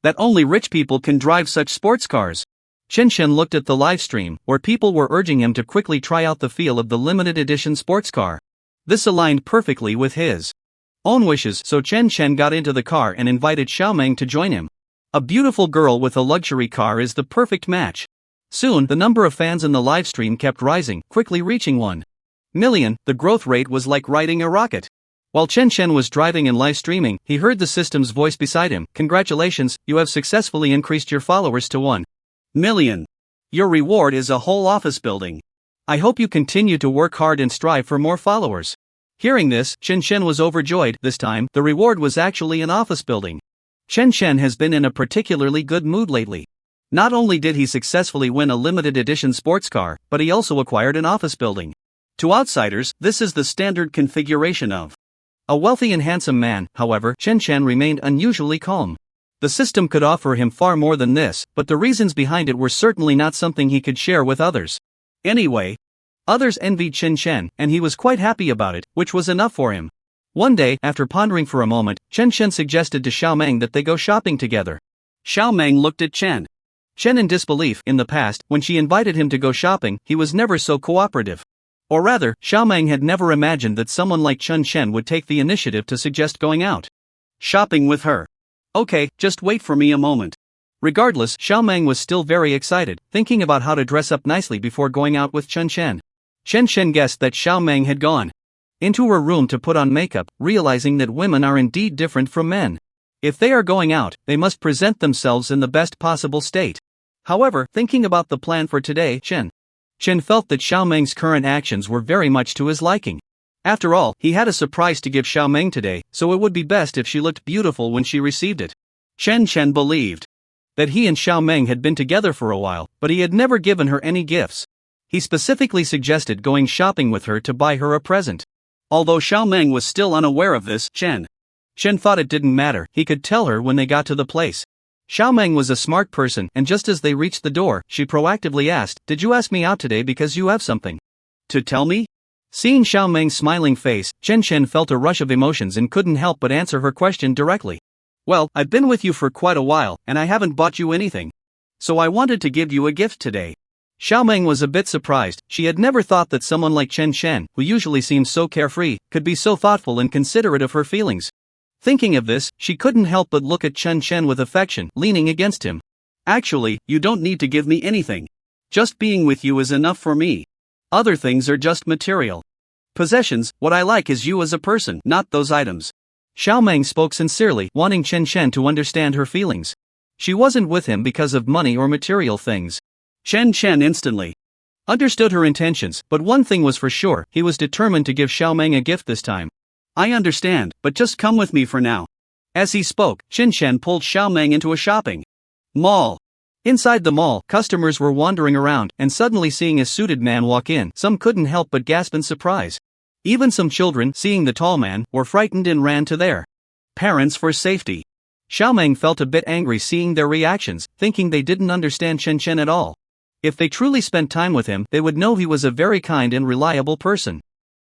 that only rich people can drive such sports cars. Chen Chen looked at the live stream, where people were urging him to quickly try out the feel of the limited edition sports car. This aligned perfectly with his own wishes, so Chen Chen got into the car and invited Xiao Meng to join him. A beautiful girl with a luxury car is the perfect match. Soon, the number of fans in the live stream kept rising, quickly reaching 1 million. The growth rate was like riding a rocket. While Chen Chen was driving and live streaming, he heard the system's voice beside him. Congratulations, you have successfully increased your followers to 1 million. Your reward is a whole office building. I hope you continue to work hard and strive for more followers. Hearing this, Chen Chen was overjoyed. This time, the reward was actually an office building. Chen Chen has been in a particularly good mood lately. Not only did he successfully win a limited edition sports car, but he also acquired an office building. To outsiders, this is the standard configuration of a wealthy and handsome man. However, Chen Chen remained unusually calm. The system could offer him far more than this, but the reasons behind it were certainly not something he could share with others. Anyway, Others envied Chen Chen, and he was quite happy about it, which was enough for him. One day, after pondering for a moment, Chen Chen suggested to Xiao Meng that they go shopping together. Xiao Meng looked at Chen in disbelief. In the past, when she invited him to go shopping, he was never so cooperative. Or rather, Xiao Meng had never imagined that someone like Chen Chen would take the initiative to suggest going out shopping with her. Okay, just wait for me a moment. Regardless, Xiao Meng was still very excited, thinking about how to dress up nicely before going out with Chen Chen. Chen Chen guessed that Xiao Meng had gone into her room to put on makeup, realizing that women are indeed different from men. If they are going out, they must present themselves in the best possible state. However, thinking about the plan for today, Chen felt that Xiao Meng's current actions were very much to his liking. After all, he had a surprise to give Xiao Meng today, so it would be best if she looked beautiful when she received it. Chen believed that he and Xiao Meng had been together for a while, but he had never given her any gifts. He specifically suggested going shopping with her to buy her a present. Although Xiao Meng was still unaware of this, Chen thought it didn't matter, he could tell her when they got to the place. Xiao Meng was a smart person, and just as they reached the door, she proactively asked, "Did you ask me out today because you have something to tell me?" Seeing Xiao Meng's smiling face, Chen felt a rush of emotions and couldn't help but answer her question directly. "Well, I've been with you for quite a while, and I haven't bought you anything. So I wanted to give you a gift today." Xiao Meng was a bit surprised. She had never thought that someone like Chen, who usually seems so carefree, could be so thoughtful and considerate of her feelings. Thinking of this, she couldn't help but look at Chen with affection, leaning against him. "Actually, you don't need to give me anything. Just being with you is enough for me. Other things are just material possessions. What I like is you as a person, not those items." Xiao Meng spoke sincerely, wanting Chen to understand her feelings. She wasn't with him because of money or material things. Chen instantly understood her intentions, but one thing was for sure, he was determined to give Xiao Meng a gift this time. "I understand, but just come with me for now." As he spoke, Chen pulled Xiao Meng into a shopping mall. Inside the mall, customers were wandering around, and suddenly seeing a suited man walk in, some couldn't help but gasp in surprise. Even some children, seeing the tall man, were frightened and ran to their parents for safety. Xiao Meng felt a bit angry seeing their reactions, thinking they didn't understand Chen at all. If they truly spent time with him, they would know he was a very kind and reliable person.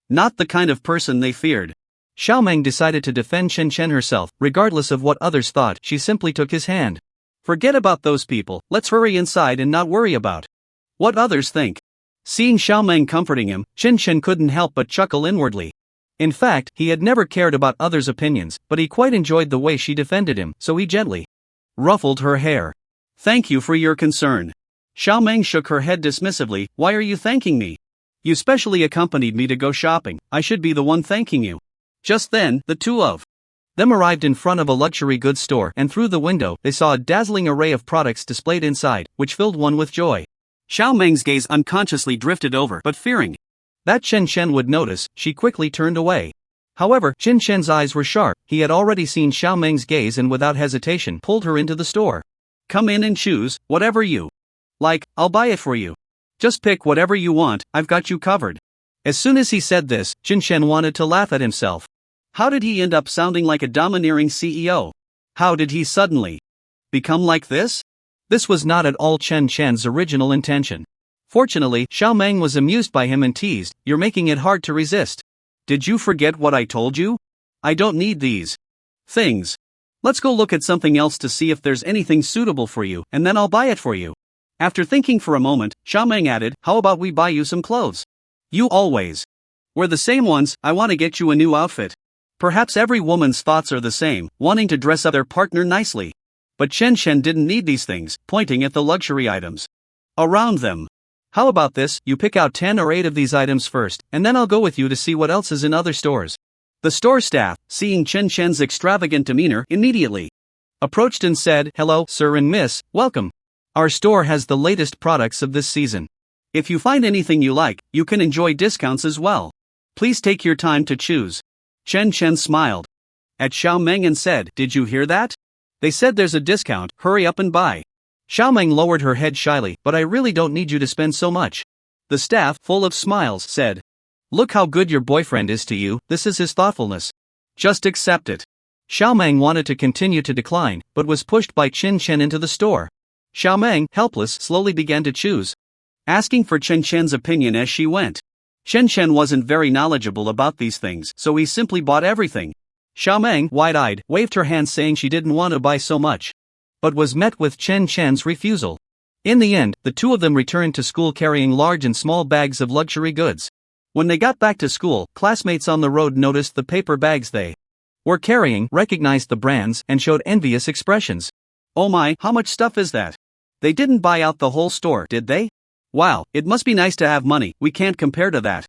Not the kind of person they feared. Xiao Meng decided to defend Chen herself, regardless of what others thought. She simply took his hand. "Forget about those people, let's hurry inside and not worry about what others think." Seeing Xiao Meng comforting him, Chen couldn't help but chuckle inwardly. In fact, he had never cared about others' opinions, but he quite enjoyed the way she defended him, so he gently ruffled her hair. "Thank you for your concern." Xiao Meng shook her head dismissively. "Why are you thanking me? You specially accompanied me to go shopping, I should be the one thanking you." Just then, the two of them arrived in front of a luxury goods store, and through the window, they saw a dazzling array of products displayed inside, which filled one with joy. Xiao Meng's gaze unconsciously drifted over, but fearing that Chen would notice, she quickly turned away. However, Chen's eyes were sharp. He had already seen Xiao Meng's gaze and without hesitation pulled her into the store. "Come in and choose, whatever you like, I'll buy it for you. Just pick whatever you want, I've got you covered." As soon as he said this, Chen wanted to laugh at himself. How did he end up sounding like a domineering CEO? How did he suddenly become like this? This was not at all Chen's original intention. Fortunately, Xiao Meng was amused by him and teased, "You're making it hard to resist. Did you forget what I told you? I don't need these things. Let's go look at something else to see if there's anything suitable for you, and then I'll buy it for you." After thinking for a moment, Xiao Meng added, "How about we buy you some clothes? You always wear the same ones, I want to get you a new outfit." Perhaps every woman's thoughts are the same, wanting to dress up their partner nicely. But Chen didn't need these things, pointing at the luxury items around them. "How about this, you pick out 10 or 8 of these items first, and then I'll go with you to see what else is in other stores." The store staff, seeing Chen's extravagant demeanor, immediately approached and said, "Hello, sir and miss, welcome. Our store has the latest products of this season. If you find anything you like, you can enjoy discounts as well. Please take your time to choose." Chen smiled at Xiao Meng and said, "Did you hear that? They said there's a discount, hurry up and buy." Xiao Meng lowered her head shyly, "But I really don't need you to spend so much." The staff, full of smiles, said, "Look how good your boyfriend is to you, this is his thoughtfulness. Just accept it." Xiao Meng wanted to continue to decline, but was pushed by Chen into the store. Xiao Meng, helpless, slowly began to choose, asking for Chen opinion as she went. Chen Chen wasn't very knowledgeable about these things, so he simply bought everything. Xiaomeng, wide-eyed, waved her hand saying she didn't want to buy so much, but was met with Chen Chen's refusal. In the end, the two of them returned to school carrying large and small bags of luxury goods. When they got back to school, classmates on the road noticed the paper bags they were carrying, recognized the brands, and showed envious expressions. Oh my, how much stuff is that? They didn't buy out the whole store, did they? Wow, it must be nice to have money, we can't compare to that.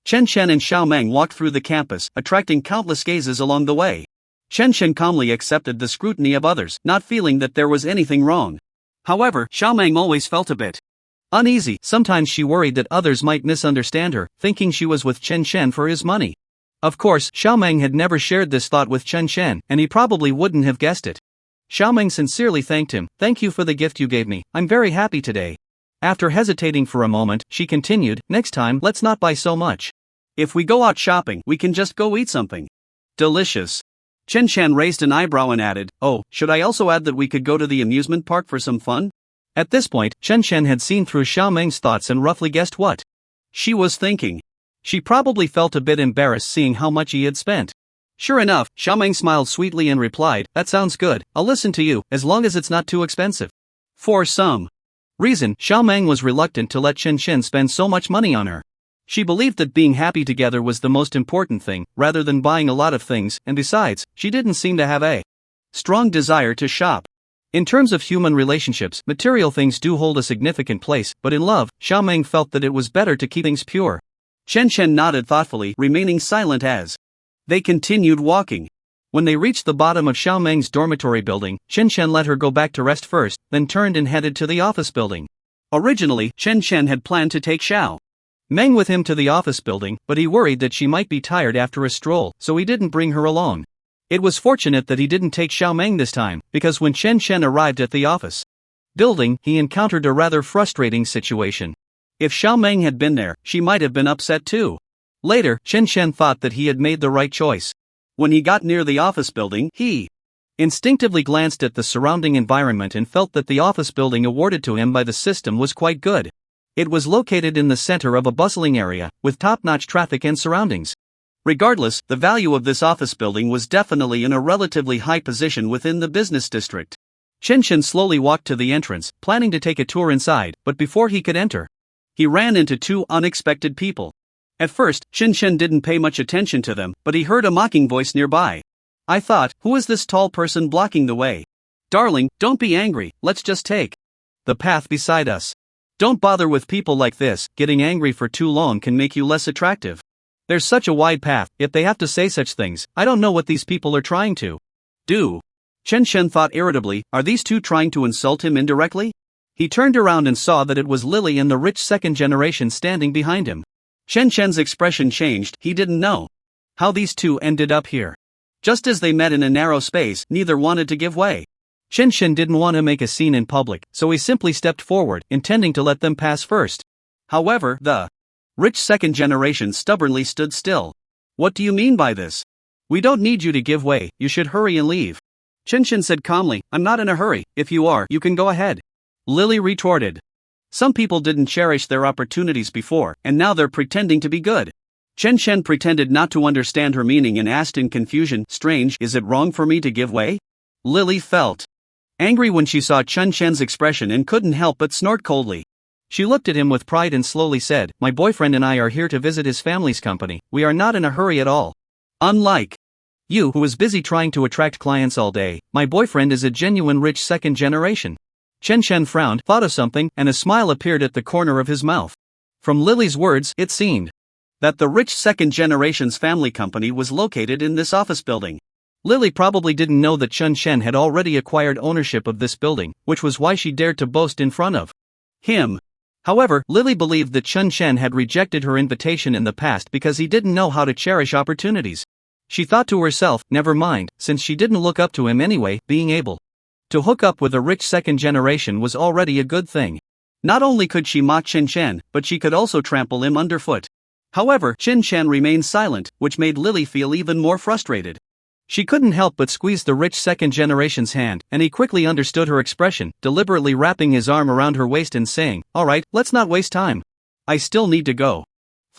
Chen Chen and Xiaomeng walked through the campus, attracting countless gazes along the way. Chen Chen calmly accepted the scrutiny of others, not feeling that there was anything wrong. However, Xiaomeng always felt a bit uneasy. Sometimes she worried that others might misunderstand her, thinking she was with Chen Chen for his money. Of course, Xiaomeng had never shared this thought with Chen Chen, and he probably wouldn't have guessed it. Xiaomeng sincerely thanked him. Thank you for the gift you gave me, I'm very happy today. After hesitating for a moment, she continued, next time, let's not buy so much. If we go out shopping, we can just go eat something delicious. Chen Chen raised an eyebrow and added, oh, should I also add that we could go to the amusement park for some fun? At this point, Chen Chen had seen through Xiaomeng's thoughts and roughly guessed what she was thinking. She probably felt a bit embarrassed seeing how much he had spent. Sure enough, Xiaomeng smiled sweetly and replied, that sounds good, I'll listen to you, as long as it's not too expensive. For some reason, Xiaomeng was reluctant to let Chen Chen spend so much money on her. She believed that being happy together was the most important thing, rather than buying a lot of things, and besides, she didn't seem to have a strong desire to shop. In terms of human relationships, material things do hold a significant place, but in love, Xiaomeng felt that it was better to keep things pure. Chen Chen nodded thoughtfully, remaining silent as they continued walking. When they reached the bottom of Xiaomeng's dormitory building, Chen Chen let her go back to rest first, then turned and headed to the office building. Originally, Chen Chen had planned to take Xiaomeng with him to the office building, but he worried that she might be tired after a stroll, so he didn't bring her along. It was fortunate that he didn't take Xiaomeng this time, because when Chen Chen arrived at the office building, he encountered a rather frustrating situation. If Xiaomeng had been there, she might have been upset too. Later, Chen Chen thought that he had made the right choice. When he got near the office building, he instinctively glanced at the surrounding environment and felt that the office building awarded to him by the system was quite good. It was located in the center of a bustling area, with top-notch traffic and surroundings. Regardless, the value of this office building was definitely in a relatively high position within the business district. Chen Chen slowly walked to the entrance, planning to take a tour inside, but before he could enter, he ran into two unexpected people. At first, Chen Chen didn't pay much attention to them, but he heard a mocking voice nearby. I thought, who is this tall person blocking the way? Darling, don't be angry, let's just take the path beside us. Don't bother with people like this, getting angry for too long can make you less attractive. There's such a wide path, yet they have to say such things, I don't know what these people are trying to do. Chen Chen thought irritably, are these two trying to insult him indirectly? He turned around and saw that it was Lily and the rich second generation standing behind him. Chen Chen's expression changed, he didn't know how these two ended up here. Just as they met in a narrow space, neither wanted to give way. Chen Chen didn't want to make a scene in public, so he simply stepped forward, intending to let them pass first. However, the rich second generation stubbornly stood still. What do you mean by this? We don't need you to give way, you should hurry and leave. Chen Chen said calmly, I'm not in a hurry, if you are, you can go ahead. Lily retorted. Some people didn't cherish their opportunities before, and now they're pretending to be good. Chen Chen pretended not to understand her meaning and asked in confusion, strange, is it wrong for me to give way? Lily felt angry when she saw Chen Chen's expression and couldn't help but snort coldly. She looked at him with pride and slowly said, my boyfriend and I are here to visit his family's company, we are not in a hurry at all. Unlike you, who is busy trying to attract clients all day, my boyfriend is a genuine rich second generation. Chen Chen frowned, thought of something, and a smile appeared at the corner of his mouth. From Lily's words, it seemed that the rich second generation's family company was located in this office building. Lily probably didn't know that Chen Chen had already acquired ownership of this building, which was why she dared to boast in front of him. However, Lily believed that Chen Chen had rejected her invitation in the past because he didn't know how to cherish opportunities. She thought to herself, never mind, since she didn't look up to him anyway, being able to hook up with a rich second generation was already a good thing. Not only could she mock Chen Chen, but she could also trample him underfoot. However, Chen Chen remained silent, which made Lily feel even more frustrated. She couldn't help but squeeze the rich second generation's hand, and he quickly understood her expression, deliberately wrapping his arm around her waist and saying, alright, let's not waste time. I still need to go.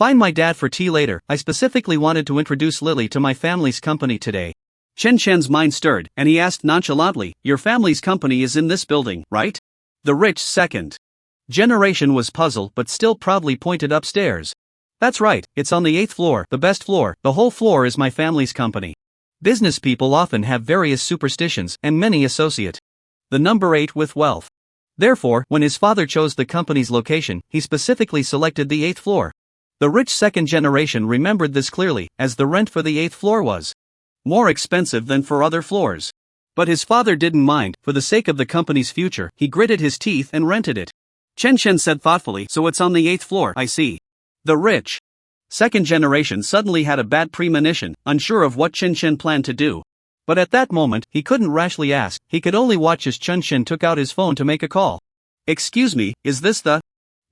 Find my dad for tea later. I specifically wanted to introduce Lily to my family's company today. Chen Shen's mind stirred, and he asked nonchalantly, your family's company is in this building, right? The rich second generation was puzzled but still proudly pointed upstairs. That's right, it's on the 8th floor, the best floor, the whole floor is my family's company. Business people often have various superstitions, and many associate the number 8 with wealth. Therefore, when his father chose the company's location, he specifically selected the 8th floor. The rich second generation remembered this clearly, as the rent for the 8th floor was more expensive than for other floors. But his father didn't mind. For the sake of the company's future, he gritted his teeth and rented it. Chen Shen said thoughtfully, so it's on the 8th floor, I see. The rich second generation suddenly had a bad premonition, unsure of what Chen Shen planned to do. But at that moment, he couldn't rashly ask. He could only watch as Chen Shen took out his phone to make a call. Excuse me, is this the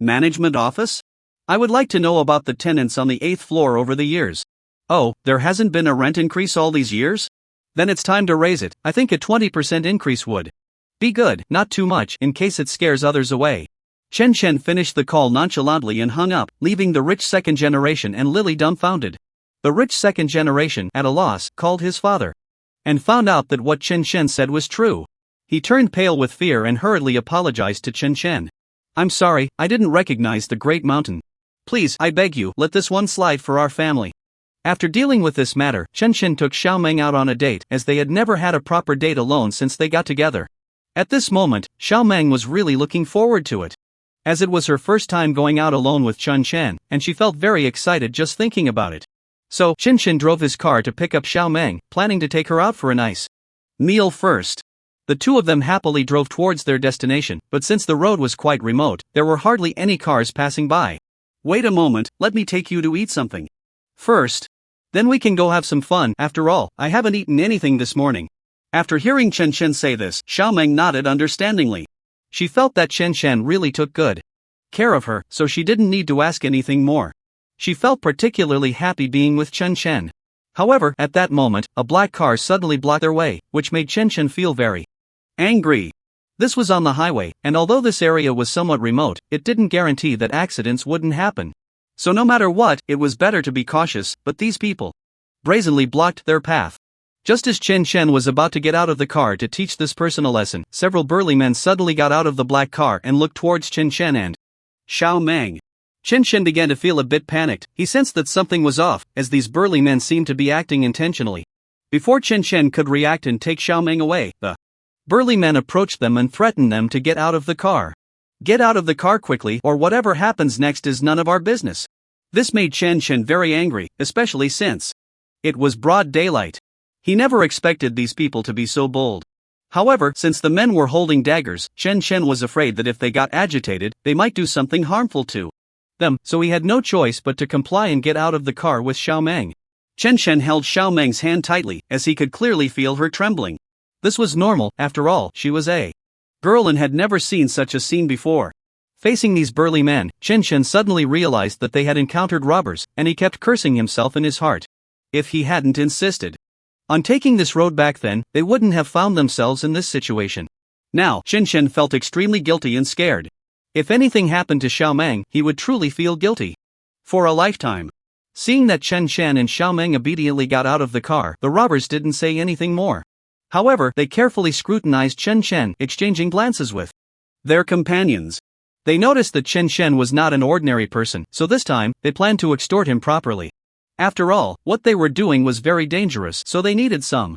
management office? I would like to know about the tenants on the 8th floor over the years. Oh, there hasn't been a rent increase all these years? Then it's time to raise it. I think a 20% increase would be good, not too much, in case it scares others away. Chen Shen finished the call nonchalantly and hung up, leaving the rich second generation and Lily dumbfounded. The rich second generation, at a loss, called his father and found out that what Chen Shen said was true. He turned pale with fear and hurriedly apologized to Chen Shen. I'm sorry, I didn't recognize the great mountain. Please, I beg you, let this one slide for our family. After dealing with this matter, Chen Shen took Xiao Meng out on a date, as they had never had a proper date alone since they got together. At this moment, Xiao Meng was really looking forward to it, as it was her first time going out alone with Chen Shen, and she felt very excited just thinking about it. So, Chen Shen drove his car to pick up Xiao Meng, planning to take her out for a nice meal first. The two of them happily drove towards their destination, but since the road was quite remote, there were hardly any cars passing by. Wait a moment, let me take you to eat something first. Then we can go have some fun. After all, I haven't eaten anything this morning. After hearing Chen Shen say this, Xiao Meng nodded understandingly. She felt that Chen Shen really took good care of her, so she didn't need to ask anything more. She felt particularly happy being with Chen Shen. However, at that moment, a black car suddenly blocked their way, which made Chen Shen feel very angry. This was on the highway, and although this area was somewhat remote, it didn't guarantee that accidents wouldn't happen. So no matter what, it was better to be cautious, but these people brazenly blocked their path. Just as Chen Shen was about to get out of the car to teach this person a lesson, several burly men suddenly got out of the black car and looked towards Chen Shen and Xiao Meng. Chen Shen began to feel a bit panicked. He sensed that something was off, as these burly men seemed to be acting intentionally. Before Chen Shen could react and take Xiao Meng away, the burly men approached them and threatened them to get out of the car. Get out of the car quickly, or whatever happens next is none of our business. This made Chen Shen very angry, especially since it was broad daylight. He never expected these people to be so bold. However, since the men were holding daggers, Chen Shen was afraid that if they got agitated, they might do something harmful to them, so he had no choice but to comply and get out of the car with Xiao Meng. Chen Shen held Xiao Meng's hand tightly, as he could clearly feel her trembling. This was normal, after all, she was a girl and had never seen such a scene before. Facing these burly men, Chen Shen suddenly realized that they had encountered robbers, and he kept cursing himself in his heart. If he hadn't insisted on taking this road back then, they wouldn't have found themselves in this situation. Now, Chen Shen felt extremely guilty and scared. If anything happened to Xiao Meng, he would truly feel guilty for a lifetime. Seeing that Chen Shen and Xiao Meng obediently got out of the car, the robbers didn't say anything more. However, they carefully scrutinized Chen Shen, exchanging glances with their companions. They noticed that Chen Shen was not an ordinary person, so this time, they planned to extort him properly. After all, what they were doing was very dangerous, so they needed some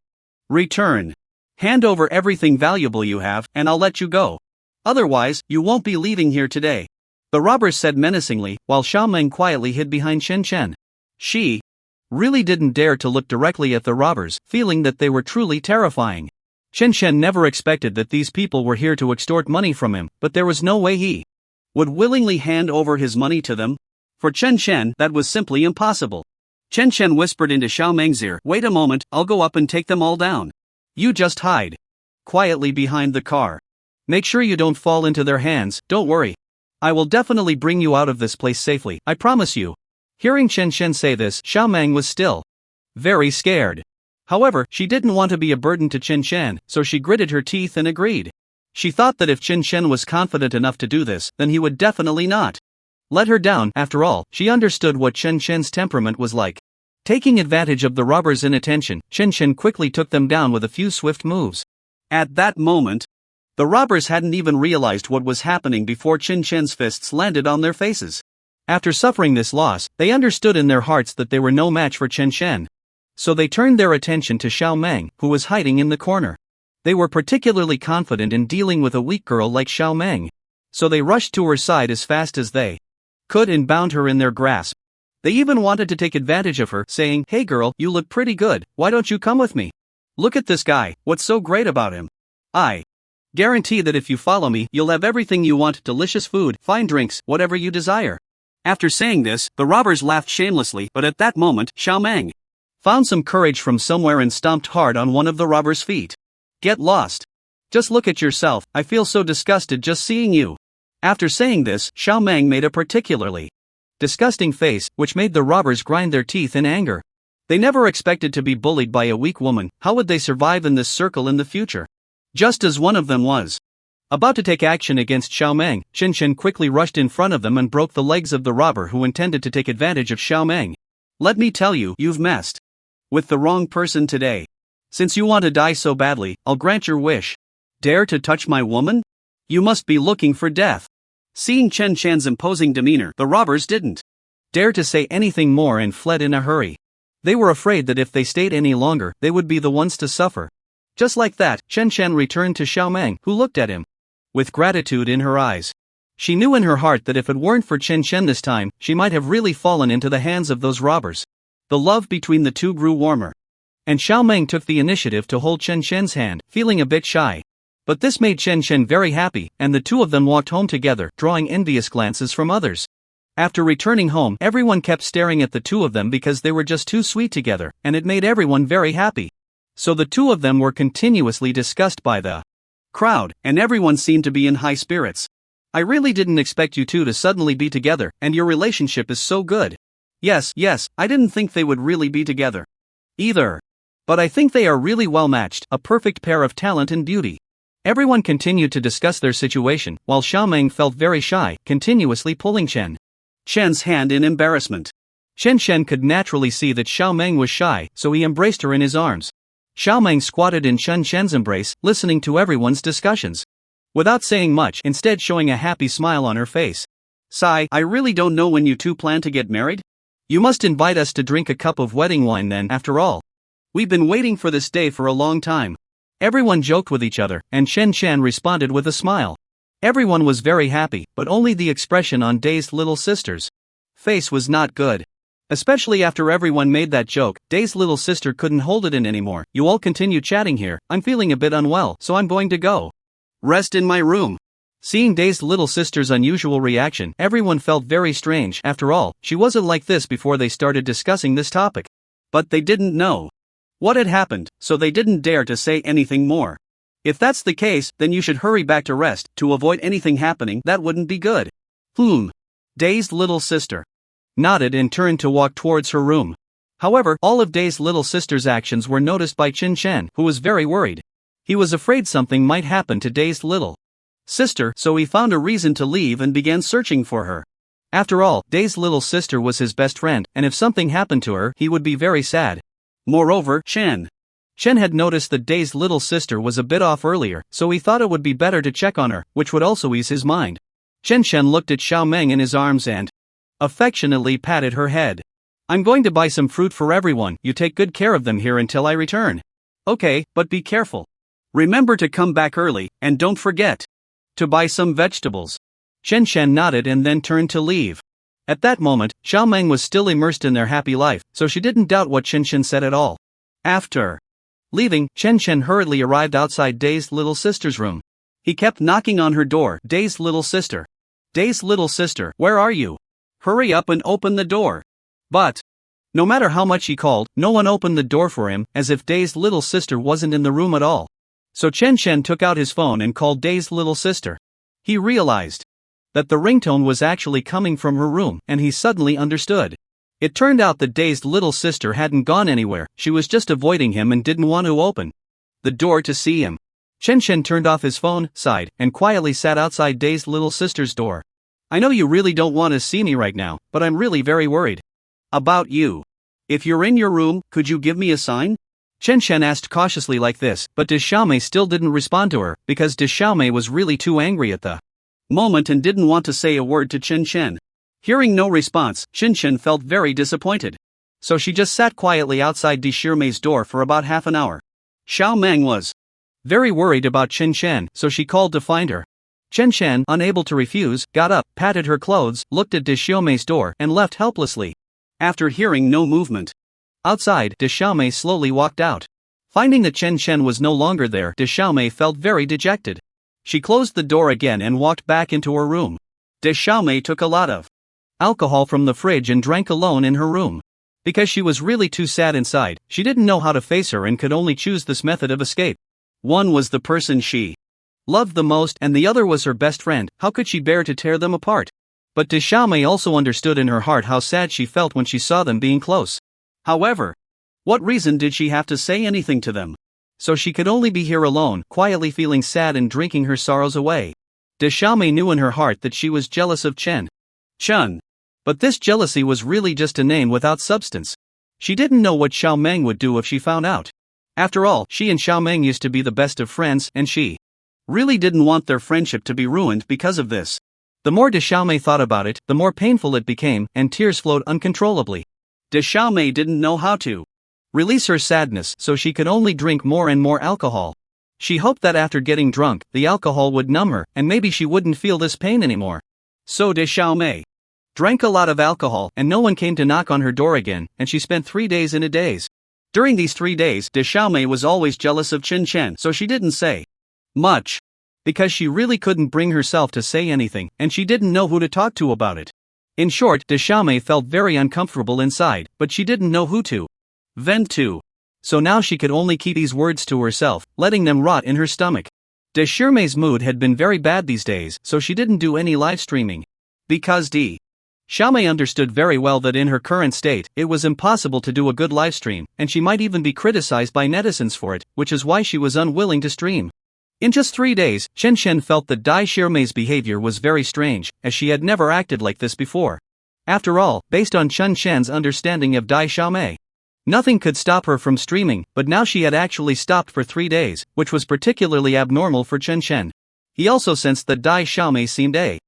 return. Hand over everything valuable you have, and I'll let you go. Otherwise, you won't be leaving here today. The robbers said menacingly, while Xiao Meng quietly hid behind Chen Shen. She really didn't dare to look directly at the robbers, feeling that they were truly terrifying. Chen Shen never expected that these people were here to extort money from him, but there was no way he would willingly hand over his money to them. For Chen Shen, that was simply impossible. Chen Shen whispered into Xiao Meng's ear, "Wait a moment, I'll go up and take them all down. You just hide quietly behind the car. Make sure you don't fall into their hands, don't worry. I will definitely bring you out of this place safely, I promise you." Hearing Chen Shen say this, Xiao Meng was still very scared. However, she didn't want to be a burden to Chen Shen, so she gritted her teeth and agreed. She thought that if Chen Shen was confident enough to do this, then he would definitely not let her down. After all, she understood what Chen Shen's temperament was like. Taking advantage of the robbers' inattention, Chen Shen quickly took them down with a few swift moves. At that moment, the robbers hadn't even realized what was happening before Chen Shen's fists landed on their faces. After suffering this loss, they understood in their hearts that they were no match for Chen Shen. So they turned their attention to Xiao Meng, who was hiding in the corner. They were particularly confident in dealing with a weak girl like Xiao Meng. So they rushed to her side as fast as they could and bound her in their grasp. They even wanted to take advantage of her, saying, "Hey girl, you look pretty good, why don't you come with me? Look at this guy, what's so great about him? I guarantee that if you follow me, you'll have everything you want, delicious food, fine drinks, whatever you desire." After saying this, the robbers laughed shamelessly, but at that moment, Xiao Meng found some courage from somewhere and stomped hard on one of the robbers' feet. "Get lost. Just look at yourself, I feel so disgusted just seeing you." After saying this, Xiao Meng made a particularly disgusting face, which made the robbers grind their teeth in anger. They never expected to be bullied by a weak woman. How would they survive in this circle in the future? Just as one of them was about to take action against Xiao Meng, Chen Shen quickly rushed in front of them and broke the legs of the robber who intended to take advantage of Xiao Meng. "Let me tell you, you've messed with the wrong person today. Since you want to die so badly, I'll grant your wish. Dare to touch my woman? You must be looking for death." Seeing Chen Shen's imposing demeanor, the robbers didn't dare to say anything more and fled in a hurry. They were afraid that if they stayed any longer, they would be the ones to suffer. Just like that, Chen Shen returned to Xiao Meng, who looked at him with gratitude in her eyes. She knew in her heart that if it weren't for Chen Shen this time, she might have really fallen into the hands of those robbers. The love between the two grew warmer. And Xiao Meng took the initiative to hold Chen Shen's hand, feeling a bit shy. But this made Chen Shen very happy, and the two of them walked home together, drawing envious glances from others. After returning home, everyone kept staring at the two of them because they were just too sweet together, and it made everyone very happy. So the two of them were continuously discussed by the crowd, and everyone seemed to be in high spirits. "I really didn't expect you two to suddenly be together, and your relationship is so good. Yes, I didn't think they would really be together either. But I think they are really well matched, a perfect pair of talent and beauty." Everyone continued to discuss their situation, while Xiao Meng felt very shy, continuously pulling Chen Shen's hand in embarrassment. Chen Shen could naturally see that Xiao Meng was shy, so he embraced her in his arms. Xiao Meng squatted in Chen Shen's embrace, listening to everyone's discussions. Without saying much, instead showing a happy smile on her face. "Sigh, I really don't know when you two plan to get married? You must invite us to drink a cup of wedding wine then, after all. We've been waiting for this day for a long time." Everyone joked with each other, and Chen Shen responded with a smile. Everyone was very happy, but only the expression on Day's little sister's face was not good. Especially after everyone made that joke, Day's little sister couldn't hold it in anymore. "You all continue chatting here, I'm feeling a bit unwell, so I'm going to go rest in my room." Seeing Day's little sister's unusual reaction, everyone felt very strange. After all, she wasn't like this before they started discussing this topic. But they didn't know what had happened, so they didn't dare to say anything more. "If that's the case, then you should hurry back to rest, to avoid anything happening that wouldn't be good." Day's little sister nodded and turned to walk towards her room. However, all of Day's little sister's actions were noticed by Chen Shen, who was very worried. He was afraid something might happen to Day's little sister, so he found a reason to leave and began searching for her. After all, Day's little sister was his best friend, and if something happened to her, he would be very sad. Moreover, Chen had noticed that Day's little sister was a bit off earlier, so he thought it would be better to check on her, which would also ease his mind. Chen Shen looked at Xiao Meng in his arms and affectionately patted her head. "I'm going to buy some fruit for everyone, you take good care of them here until I return. Okay, but be careful. Remember to come back early, and don't forget to buy some vegetables." Chen Shen nodded and then turned to leave. At that moment, Xiao Meng was still immersed in their happy life, so she didn't doubt what Chen Shen said at all. After leaving, Chen Shen hurriedly arrived outside Day's little sister's room. He kept knocking on her door. "Day's little sister. Day's little sister, where are you? Hurry up and open the door." But no matter how much he called, no one opened the door for him, as if Day's little sister wasn't in the room at all. So Chen Shen took out his phone and called Day's little sister. He realized that the ringtone was actually coming from her room, and he suddenly understood. It turned out that Day's little sister hadn't gone anywhere, she was just avoiding him and didn't want to open the door to see him. Chen Shen turned off his phone, sighed, and quietly sat outside Day's little sister's door. I know you really don't want to see me right now, but I'm really very worried. About you. If you're in your room, could you give me a sign? Chen Shen asked cautiously like this, but De Xiaomei still didn't respond to her, because De Xiaomei was really too angry at the moment and didn't want to say a word to Chen Shen. Hearing no response, Chen Shen felt very disappointed. So she just sat quietly outside De Xiaomei's door for about half an hour. Xiao Meng was very worried about Chen Shen, so she called to find her. Chen Shen, unable to refuse, got up, patted her clothes, looked at De Xiaomei's door, and left helplessly. After hearing no movement outside, De Xiaomei slowly walked out. Finding that Chen Shen was no longer there, De Xiaomei felt very dejected. She closed the door again and walked back into her room. De Xiaomei took a lot of alcohol from the fridge and drank alone in her room. Because she was really too sad inside, she didn't know how to face her and could only choose this method of escape. One was the person she loved the most and the other was her best friend. How could she bear to tear them apart? But De Xiaomei also understood in her heart how sad she felt when she saw them being close. However, what reason did she have to say anything to them? So she could only be here alone, quietly feeling sad and drinking her sorrows away. De Xiaomei knew in her heart that she was jealous of Chen Chun. But this jealousy was really just a name without substance. She didn't know what Xiao Meng would do if she found out. After all, she and Xiao Meng used to be the best of friends, and she really didn't want their friendship to be ruined because of this. The more De Xiaomei thought about it, the more painful it became, and tears flowed uncontrollably. De Xiaomei didn't know how to release her sadness, so she could only drink more and more alcohol. She hoped that after getting drunk, the alcohol would numb her, and maybe she wouldn't feel this pain anymore. So De Xiaomei drank a lot of alcohol, and no one came to knock on her door again, and she spent 3 days in a daze. During these 3 days, De Xiaomei was always jealous of Chen Chen, so she didn't say much. Because she really couldn't bring herself to say anything, and she didn't know who to talk to about it. In short, De Xiaomei felt very uncomfortable inside, but she didn't know who to vent to. So now she could only keep these words to herself, letting them rot in her stomach. De Xiaomei's mood had been very bad these days, so she didn't do any live streaming. Because De Xiaomei understood very well that in her current state, it was impossible to do a good livestream, and she might even be criticized by netizens for it, which is why she was unwilling to stream. In just 3 days, Chen Shen felt that Dai Xiaomei's behavior was very strange, as she had never acted like this before. After all, based on Chen Shen's understanding of Dai Xiaomei, nothing could stop her from streaming, but now she had actually stopped for 3 days, which was particularly abnormal for Chen Shen. He also sensed that Dai Xiaomei seemed a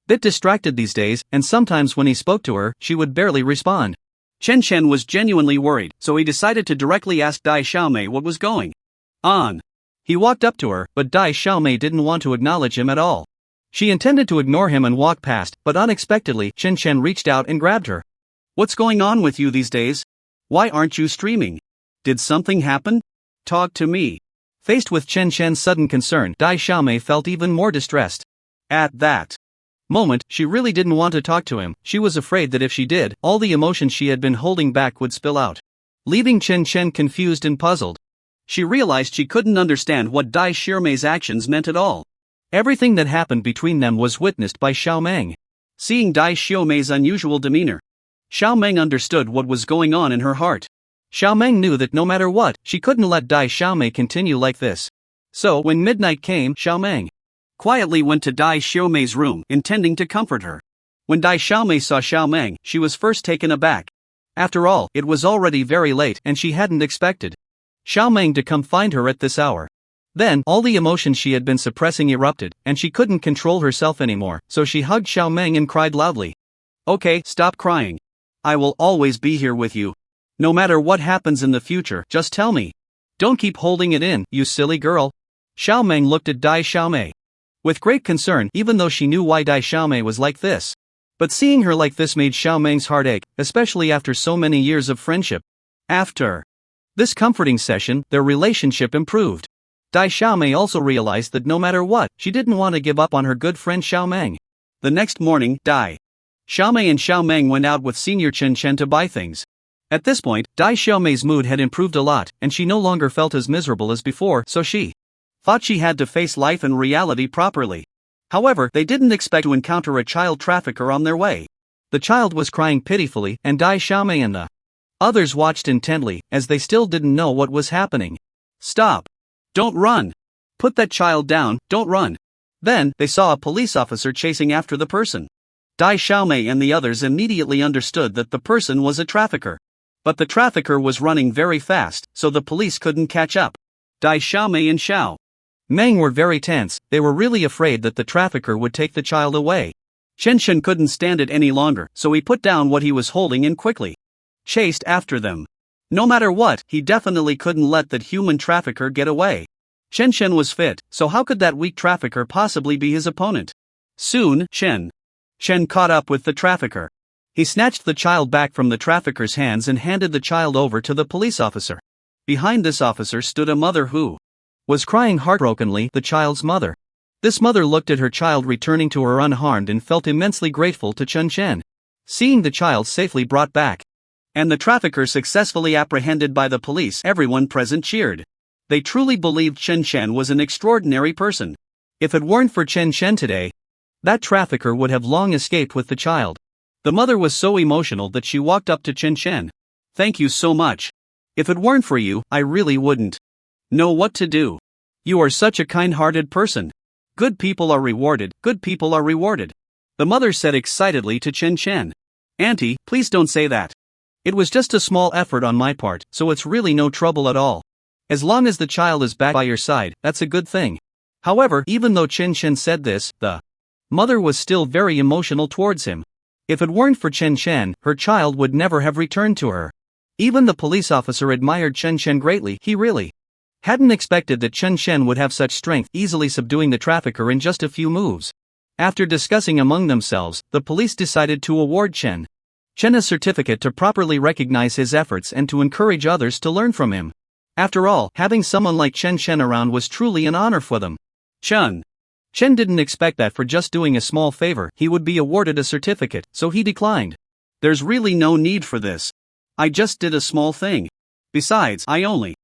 bit distracted these days, and sometimes when he spoke to her, she would barely respond. Chen Shen was genuinely worried, so he decided to directly ask Dai Xiaomei what was going on. He walked up to her, but Dai Xiaomei didn't want to acknowledge him at all. She intended to ignore him and walk past, but unexpectedly, Chen Shen reached out and grabbed her. What's going on with you these days? Why aren't you streaming? Did something happen? Talk to me. Faced with Chen Shen's sudden concern, Dai Xiaomei felt even more distressed. At that moment, she really didn't want to talk to him. She was afraid that if she did, all the emotions she had been holding back would spill out, leaving Chen Shen confused and puzzled. She realized she couldn't understand what Dai Xiaomei's actions meant at all. Everything that happened between them was witnessed by Xiao Meng. Seeing Dai Xiaomei's unusual demeanor, Xiao Meng understood what was going on in her heart. Xiao Meng knew that no matter what, she couldn't let Dai Xiaomei continue like this. So, when midnight came, Xiao Meng quietly went to Dai Xiaomei's room, intending to comfort her. When Dai Xiaomei saw Xiao Meng, she was first taken aback. After all, it was already very late and she hadn't expected Xiao Meng to come find her at this hour. Then, all the emotions she had been suppressing erupted, and she couldn't control herself anymore, so she hugged Xiao Meng and cried loudly. Okay, stop crying. I will always be here with you. No matter what happens in the future, just tell me. Don't keep holding it in, you silly girl. Xiao Meng looked at Dai Xiaomei with great concern, even though she knew why Dai Xiaomei was like this. But seeing her like this made Xiao Meng's heart ache, especially after so many years of friendship. After this comforting session, their relationship improved. Dai Xiaomei also realized that no matter what, she didn't want to give up on her good friend Xiao Meng. The next morning, Dai Xiaomei and Xiao Meng went out with Senior Chen Chen to buy things. At this point, Dai Xiaomei's mood had improved a lot, and she no longer felt as miserable as before, so she thought she had to face life and reality properly. However, they didn't expect to encounter a child trafficker on their way. The child was crying pitifully, and Dai Xiaomei and the others watched intently, as they still didn't know what was happening. Stop! Don't run! Put that child down, don't run! Then, they saw a police officer chasing after the person. Dai Xiaomei and the others immediately understood that the person was a trafficker. But the trafficker was running very fast, so the police couldn't catch up. Dai Xiaomei and Xiao Meng were very tense. They were really afraid that the trafficker would take the child away. Chen Shen couldn't stand it any longer, so he put down what he was holding and quickly chased after them. No matter what, he definitely couldn't let that human trafficker get away. Chen Shen was fit, so how could that weak trafficker possibly be his opponent? Soon, Chen caught up with the trafficker. He snatched the child back from the trafficker's hands and handed the child over to the police officer. Behind this officer stood a mother who was crying heartbrokenly, the child's mother. This mother looked at her child returning to her unharmed and felt immensely grateful to Chen Shen. Seeing the child safely brought back and the trafficker successfully apprehended by the police, everyone present cheered. They truly believed Chen Shen was an extraordinary person. If it weren't for Chen Shen today, that trafficker would have long escaped with the child. The mother was so emotional that she walked up to Chen Shen. Thank you so much. If it weren't for you, I really wouldn't know what to do. You are such a kind-hearted person. Good people are rewarded, good people are rewarded. The mother said excitedly to Chen Shen. Auntie, please don't say that. It was just a small effort on my part, so it's really no trouble at all. As long as the child is back by your side, that's a good thing. However, even though Chen Shen said this, the mother was still very emotional towards him. If it weren't for Chen Shen, her child would never have returned to her. Even the police officer admired Chen Shen greatly. He really hadn't expected that Chen Shen would have such strength, easily subduing the trafficker in just a few moves. After discussing among themselves, the police decided to award Chen a certificate to properly recognize his efforts and to encourage others to learn from him. After all, having someone like Chen Shen around was truly an honor for them. Chen didn't expect that for just doing a small favor he would be awarded a certificate, so he declined. There's really no need for this. I just did a small thing. Besides, I only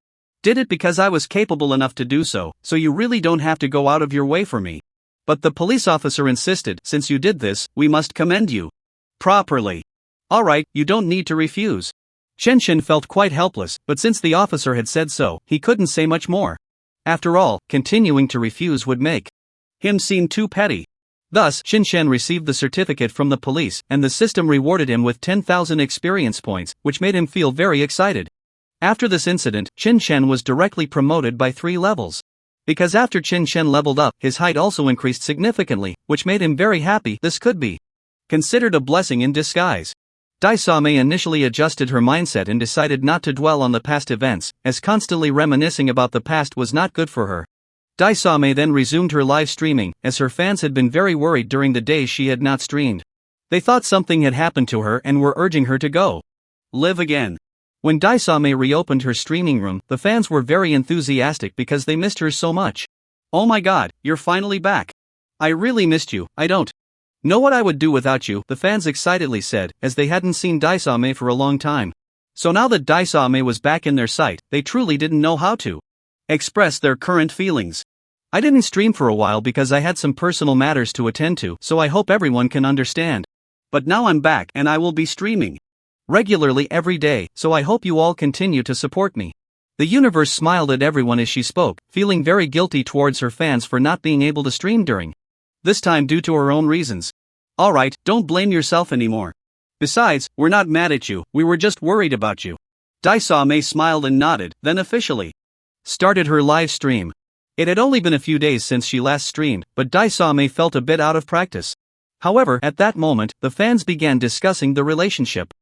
did it because I was capable enough to do so you really don't have to go out of your way for me. But the police officer insisted, since you did this, we must commend you properly. Alright, you don't need to refuse. Chen Shen felt quite helpless, but since the officer had said so, he couldn't say much more. After all, continuing to refuse would make him seem too petty. Thus, Chen Shen received the certificate from the police, and the system rewarded him with 10,000 experience points, which made him feel very excited. After this incident, Chen Shen was directly promoted by 3 levels. Because after Chen Shen leveled up, his height also increased significantly, which made him very happy. This could be considered a blessing in disguise. Dai Xiaomei initially adjusted her mindset and decided not to dwell on the past events, as constantly reminiscing about the past was not good for her. Dai Xiaomei then resumed her live streaming, as her fans had been very worried during the days she had not streamed. They thought something had happened to her and were urging her to go live again. When Dai Xiaomei reopened her streaming room, the fans were very enthusiastic because they missed her so much. Oh my god, you're finally back. I really missed you. I don't know what I would do without you, the fans excitedly said, as they hadn't seen Dai Xiaomei for a long time. So now that Dai Xiaomei was back in their sight, they truly didn't know how to express their current feelings. I didn't stream for a while because I had some personal matters to attend to, so I hope everyone can understand. But now I'm back and I will be streaming regularly every day, so I hope you all continue to support me. The universe smiled at everyone as she spoke, feeling very guilty towards her fans for not being able to stream during this time due to her own reasons. Alright, don't blame yourself anymore. Besides, we're not mad at you, we were just worried about you. Dai Xiaomei smiled and nodded, then officially started her live stream. It had only been a few days since she last streamed, but Dai Xiaomei felt a bit out of practice. However, at that moment, the fans began discussing the relationship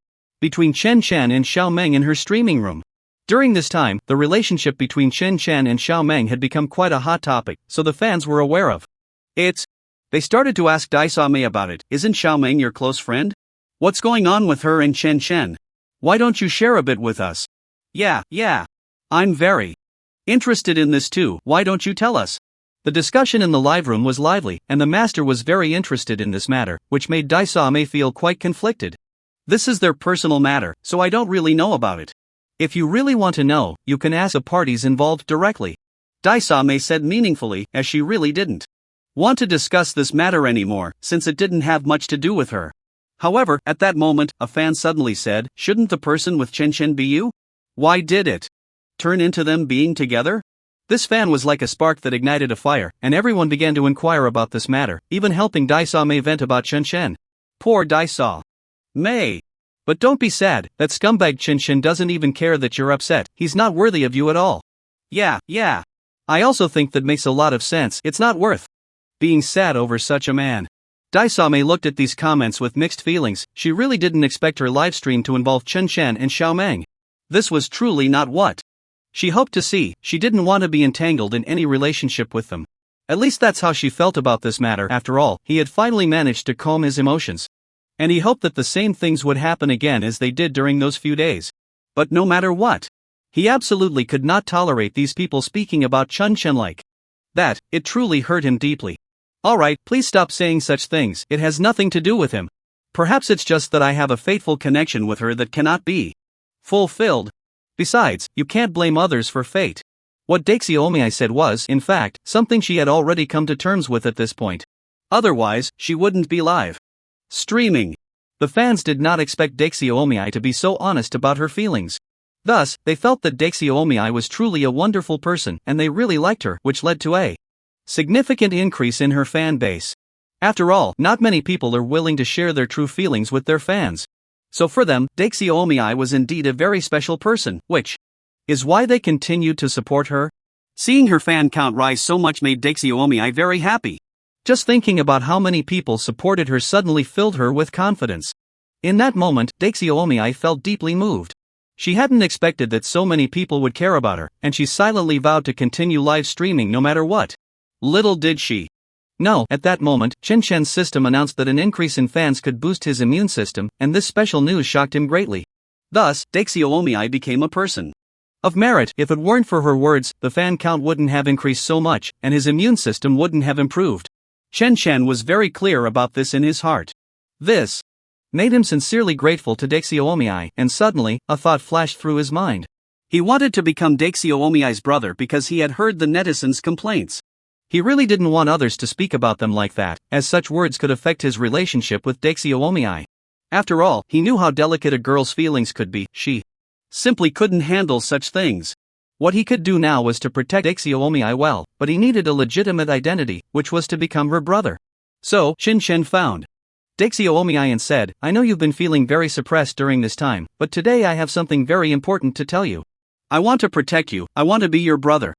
between Chen Shen and Xiao Meng in her streaming room. During this time, the relationship between Chen Shen and Xiao Meng had become quite a hot topic, so the fans were aware of it. They started to ask Dai Xiaomei about it. Isn't Xiao Meng your close friend? What's going on with her and Chen Shen? Why don't you share a bit with us? Yeah. I'm very interested in this too, why don't you tell us? The discussion in the live room was lively, and the master was very interested in this matter, which made Dai Xiaomei feel quite conflicted. This is their personal matter, so I don't really know about it. If you really want to know, you can ask the parties involved directly. Dai Xiaomei said meaningfully, as she really didn't want to discuss this matter anymore, since it didn't have much to do with her. However, at that moment, a fan suddenly said, shouldn't the person with Chen Shen be you? Why did it turn into them being together? This fan was like a spark that ignited a fire, and everyone began to inquire about this matter, even helping Dai Xiaomei vent about Chen Shen. Poor Daisaw. May. But don't be sad, that scumbag Chinchin doesn't even care that you're upset, he's not worthy of you at all. Yeah. I also think that makes a lot of sense, it's not worth being sad over such a man. Daisame looked at these comments with mixed feelings, she really didn't expect her livestream to involve Chen Chen and Xiaomeng. This was truly not what she hoped to see, she didn't want to be entangled in any relationship with them. At least that's how she felt about this matter, after all, he had finally managed to calm his emotions. And he hoped that the same things would happen again as they did during those few days. But no matter what, he absolutely could not tolerate these people speaking about Chen Chen like that, it truly hurt him deeply. Alright, please stop saying such things, it has nothing to do with him. Perhaps it's just that I have a fateful connection with her that cannot be fulfilled. Besides, you can't blame others for fate. What Daixiomi said was, in fact, something she had already come to terms with at this point. Otherwise, she wouldn't be live streaming. The fans did not expect Daixiomi to be so honest about her feelings. Thus, they felt that Daixiomi was truly a wonderful person and they really liked her, which led to a significant increase in her fan base. After all, not many people are willing to share their true feelings with their fans. So for them, Daixiomi was indeed a very special person, which is why they continued to support her. Seeing her fan count rise so much made Daixiomi very happy. Just thinking about how many people supported her suddenly filled her with confidence. In that moment, Daixiomi felt deeply moved. She hadn't expected that so many people would care about her, and she silently vowed to continue live streaming no matter what. Little did she know, at that moment, Chen Chen's system announced that an increase in fans could boost his immune system, and this special news shocked him greatly. Thus, Daixiomi became a person of merit. If it weren't for her words, the fan count wouldn't have increased so much, and his immune system wouldn't have improved. Chen Chen was very clear about this in his heart. This made him sincerely grateful to Daixiomi, and suddenly, a thought flashed through his mind. He wanted to become Daixiomi's brother because he had heard the netizens' complaints. He really didn't want others to speak about them like that, as such words could affect his relationship with Daixiomi. After all, he knew how delicate a girl's feelings could be, she simply couldn't handle such things. What he could do now was to protect Daixiomi well, but he needed a legitimate identity, which was to become her brother. So, Chen Chen found Daixiomi and said, I know you've been feeling very suppressed during this time, but today I have something very important to tell you. I want to protect you, I want to be your brother.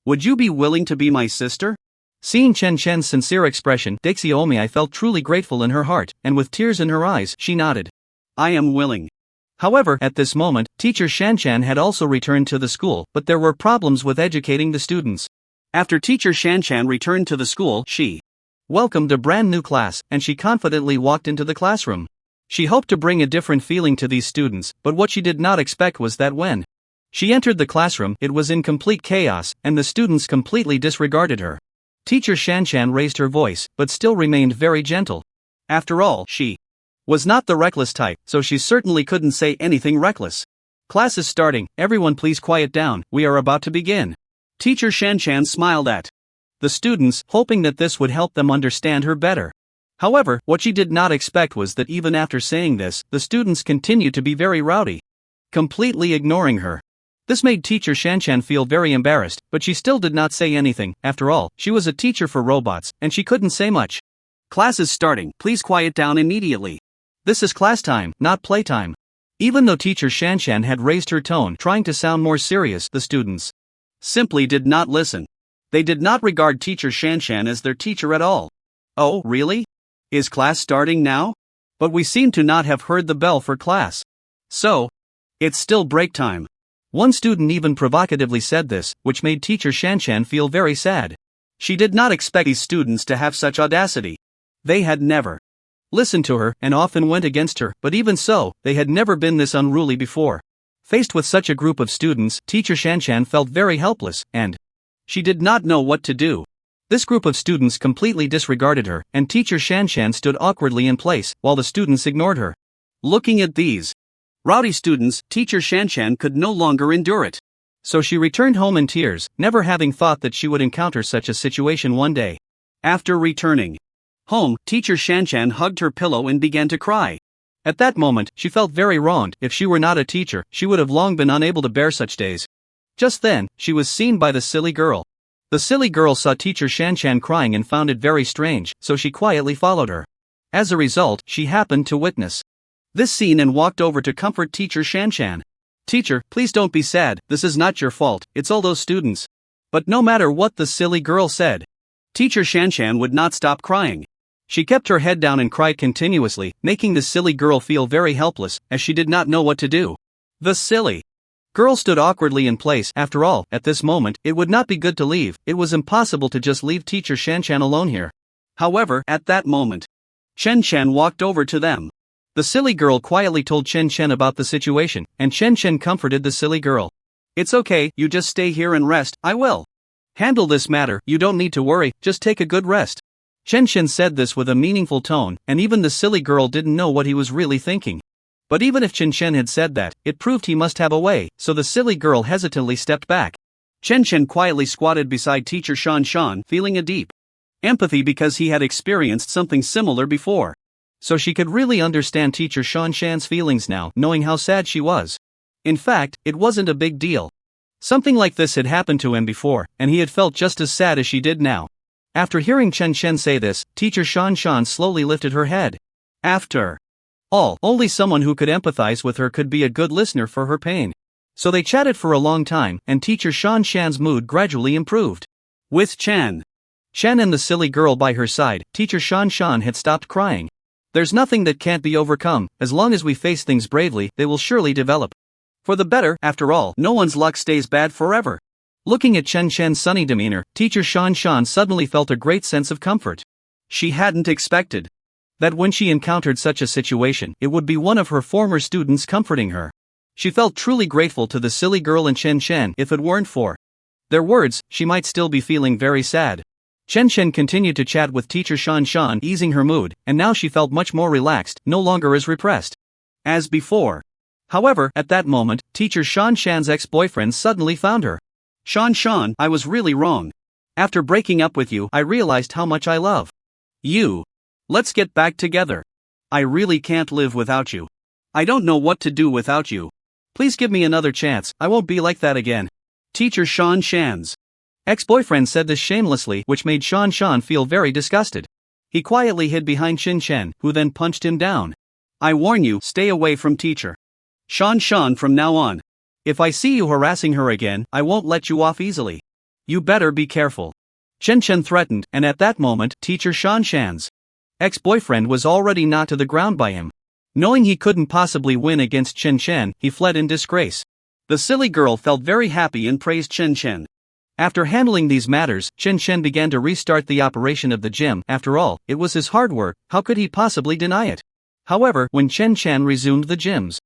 Would you be willing to be my sister? Seeing Chen Chen's sincere expression, Daixiomi felt truly grateful in her heart, and with tears in her eyes, she nodded. I am willing. However, at this moment, teacher Shanchan had also returned to the school, but there were problems with educating the students. After teacher Shanchan returned to the school, she welcomed a brand new class, and she confidently walked into the classroom. She hoped to bring a different feeling to these students, but what she did not expect was that when she entered the classroom, it was in complete chaos, and the students completely disregarded her. Teacher Shanchan raised her voice, but still remained very gentle. After all, she was not the reckless type, so she certainly couldn't say anything reckless. Class is starting, everyone please quiet down, we are about to begin. Teacher Shanchan smiled at the students, hoping that this would help them understand her better. However, what she did not expect was that even after saying this, the students continued to be very rowdy, completely ignoring her. This made teacher Shanchan feel very embarrassed, but she still did not say anything. After all, she was a teacher for robots, and she couldn't say much. Class is starting, please quiet down immediately. This is class time, not playtime. Even though teacher Shanchan had raised her tone, trying to sound more serious, the students simply did not listen. They did not regard teacher Shanchan as their teacher at all. Oh, really? Is class starting now? But we seem to not have heard the bell for class. So, it's still break time. One student even provocatively said this, which made teacher Shanchan feel very sad. She did not expect these students to have such audacity. They had never listened to her, and often went against her, but even so, they had never been this unruly before. Faced with such a group of students, teacher Shanchan felt very helpless, and she did not know what to do. This group of students completely disregarded her, and teacher Shanchan stood awkwardly in place, while the students ignored her. Looking at these rowdy students, teacher Shanchan could no longer endure it. So she returned home in tears, never having thought that she would encounter such a situation one day. After returning home, teacher Shanchan hugged her pillow and began to cry. At that moment, she felt very wronged. If she were not a teacher, she would have long been unable to bear such days. Just then, she was seen by the silly girl. The silly girl saw teacher Shanchan crying and found it very strange, so she quietly followed her. As a result, she happened to witness this scene and walked over to comfort teacher Shan. "Teacher, please don't be sad, this is not your fault, it's all those students." But no matter what the silly girl said, teacher Shan would not stop crying. She kept her head down and cried continuously, making the silly girl feel very helpless, as she did not know what to do. The silly girl stood awkwardly in place. After all, at this moment, it would not be good to leave. It was impossible to just leave teacher Shan alone here. However, at that moment, Shan walked over to them. The silly girl quietly told Shan about the situation, and Shan comforted the silly girl. "It's okay, you just stay here and rest, I will handle this matter, you don't need to worry, just take a good rest." Shan said this with a meaningful tone, and even the silly girl didn't know what he was really thinking. But even if Shan had said that, it proved he must have a way, so the silly girl hesitantly stepped back. Shan quietly squatted beside teacher Shan, feeling a deep empathy because he had experienced something similar before. So she could really understand teacher Shan's feelings now, knowing how sad she was. In fact, it wasn't a big deal. Something like this had happened to him before, and he had felt just as sad as she did now. After hearing Shan say this, teacher Shan slowly lifted her head. After all, only someone who could empathize with her could be a good listener for her pain. So they chatted for a long time, and teacher Shan's mood gradually improved. With Shan and the silly girl by her side, teacher Shan had stopped crying. "There's nothing that can't be overcome, as long as we face things bravely, they will surely develop for the better. After all, no one's luck stays bad forever." Looking at Shan's sunny demeanor, teacher Shan suddenly felt a great sense of comfort. She hadn't expected that when she encountered such a situation, it would be one of her former students comforting her. She felt truly grateful to the silly girl and Shan. If it weren't for their words, she might still be feeling very sad. Shan continued to chat with teacher Shan, easing her mood, and now she felt much more relaxed, no longer as repressed as before. However, at that moment, teacher Shan's ex-boyfriend suddenly found her. "Shan, I was really wrong. After breaking up with you, I realized how much I love you. Let's get back together. I really can't live without you. I don't know what to do without you. Please give me another chance, I won't be like that again." Teacher Shan's ex-boyfriend said this shamelessly, which made Shan feel very disgusted. He quietly hid behind Shan, who then punched him down. "I warn you, stay away from teacher Shan from now on. If I see you harassing her again, I won't let you off easily. You better be careful." Shan threatened, and at that moment, teacher Shan's ex-boyfriend was already knocked to the ground by him. Knowing he couldn't possibly win against Shan, he fled in disgrace. The silly girl felt very happy and praised Shan. After handling these matters, Shan began to restart the operation of the gym. After all, it was his hard work, how could he possibly deny it? However, when Shan resumed the gym's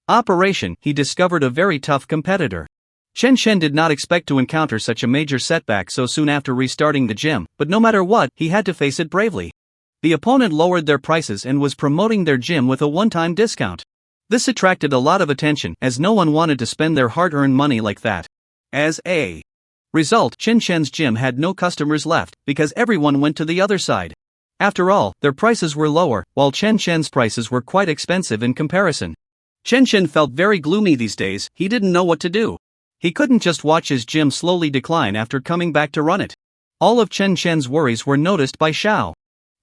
operation, he discovered a very tough competitor. Shan did not expect to encounter such a major setback so soon after restarting the gym, but no matter what, he had to face it bravely. The opponent lowered their prices and was promoting their gym with a one-time discount. This attracted a lot of attention, as no one wanted to spend their hard-earned money like that. As a result, Shan's gym had no customers left, because everyone went to the other side. After all, their prices were lower, while Shan's prices were quite expensive in comparison. Shan felt very gloomy these days. He didn't know what to do. He couldn't just watch his gym slowly decline after coming back to run it. All of Shan's worries were noticed by Xiao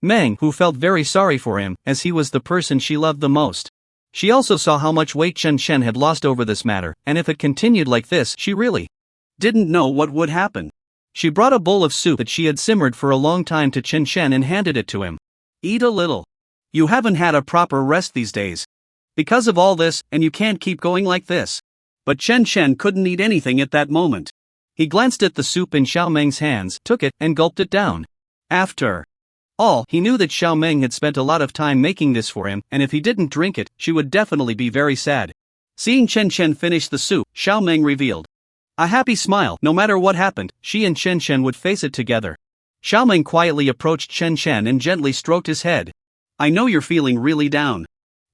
Meng, who felt very sorry for him, as he was the person she loved the most. She also saw how much weight Shan had lost over this matter, and if it continued like this, she really didn't know what would happen. She brought a bowl of soup that she had simmered for a long time to Shan and handed it to him. "Eat a little. You haven't had a proper rest these days because of all this, and you can't keep going like this." But Shan couldn't eat anything at that moment. He glanced at the soup in Xiao Meng's hands, took it, and gulped it down. After all, he knew that Xiao Meng had spent a lot of time making this for him, and if he didn't drink it, she would definitely be very sad. Seeing Shan finish the soup, Xiao Meng revealed a happy smile. No matter what happened, she and Shan would face it together. Xiao Meng quietly approached Shan and gently stroked his head. "I know you're feeling really down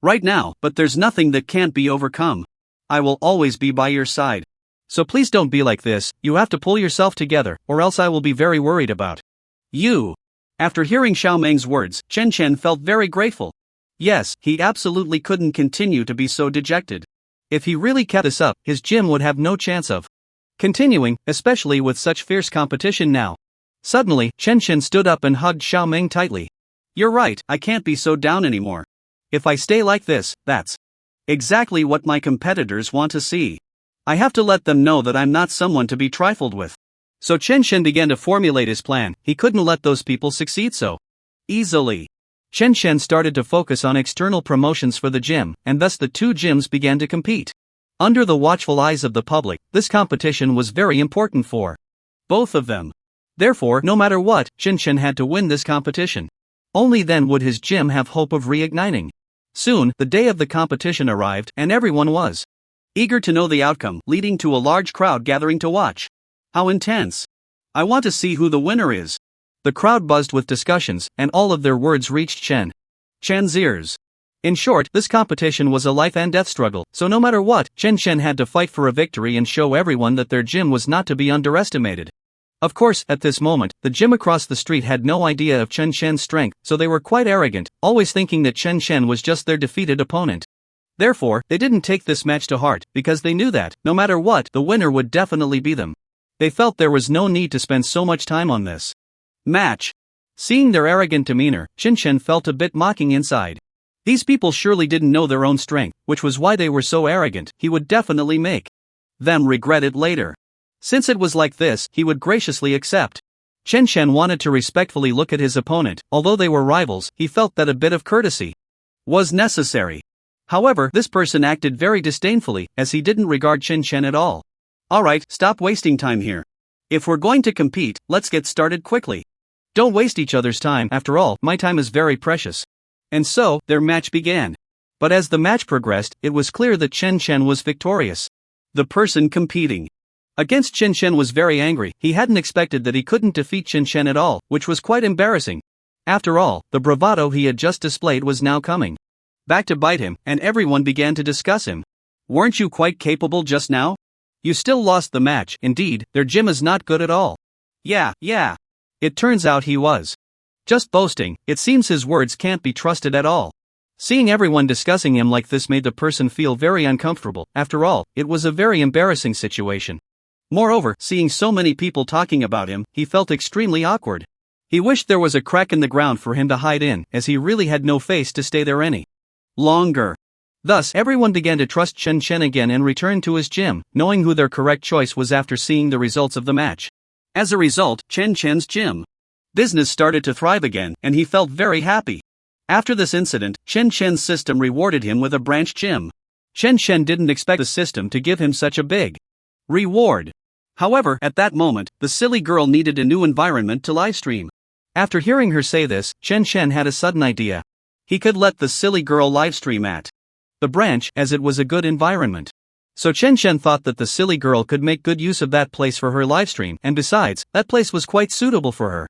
right now, but there's nothing that can't be overcome. I will always be by your side. So please don't be like this, you have to pull yourself together, or else I will be very worried about you." After hearing Xiao Meng's words, Shan felt very grateful. Yes, he absolutely couldn't continue to be so dejected. If he really kept this up, his gym would have no chance of continuing, especially with such fierce competition now. Suddenly, Shan stood up and hugged Xiao Meng tightly. You're right, I can't be so down anymore. If I stay like this, that's exactly what my competitors want to see. I have to let them know that I'm not someone to be trifled with. So Chen Shen began to formulate his plan. He couldn't let those people succeed so easily. Chen Shen started to focus on external promotions for the gym, and thus the two gyms began to compete. Under the watchful eyes of the public, this competition was very important for both of them. Therefore, no matter what, Chen Shen had to win this competition. Only then would his gym have hope of reigniting. Soon, the day of the competition arrived, and everyone was eager to know the outcome, leading to a large crowd gathering to watch. How intense! I want to see who the winner is. The crowd buzzed with discussions, and all of their words reached Chen's ears. In short, this competition was a life and death struggle, so no matter what, Chen Shen had to fight for a victory and show everyone that their gym was not to be underestimated. Of course, at this moment, the gym across the street had no idea of Chen Shen's strength, so they were quite arrogant, always thinking that Chen Shen was just their defeated opponent. Therefore, they didn't take this match to heart, because they knew that, no matter what, the winner would definitely be them. They felt there was no need to spend so much time on this match. Seeing their arrogant demeanor, Chen Shen felt a bit mocking inside. These people surely didn't know their own strength, which was why they were so arrogant. He would definitely make them regret it later. Since it was like this, he would graciously accept. Chen Shen wanted to respectfully look at his opponent. Although they were rivals, he felt that a bit of courtesy was necessary. However, this person acted very disdainfully, as he didn't regard Chen Shen at all. Alright, stop wasting time here. If we're going to compete, let's get started quickly. Don't waste each other's time, after all, my time is very precious. And so, their match began. But as the match progressed, it was clear that Chen Shen was victorious. The person competing against Chen Shen was very angry. He hadn't expected that he couldn't defeat Chen Shen at all, which was quite embarrassing. After all, the bravado he had just displayed was now coming back to bite him, and everyone began to discuss him. Weren't you quite capable just now? You still lost the match. Indeed, their gym is not good at all. Yeah. It turns out he was just boasting. It seems his words can't be trusted at all. Seeing everyone discussing him like this made the person feel very uncomfortable. After all, it was a very embarrassing situation. Moreover, seeing so many people talking about him, he felt extremely awkward. He wished there was a crack in the ground for him to hide in, as he really had no face to stay there any longer. Thus, everyone began to trust Chen Shen again and returned to his gym, knowing who their correct choice was after seeing the results of the match. As a result, Chen Shen's gym business started to thrive again, and he felt very happy. After this incident, Chen Shen's system rewarded him with a branch gym. Chen Shen didn't expect the system to give him such a big reward. However, at that moment, the silly girl needed a new environment to livestream. After hearing her say this, Chen Shen had a sudden idea. He could let the silly girl livestream at the branch, as it was a good environment. So Chen Shen thought that the silly girl could make good use of that place for her livestream, and besides, that place was quite suitable for her.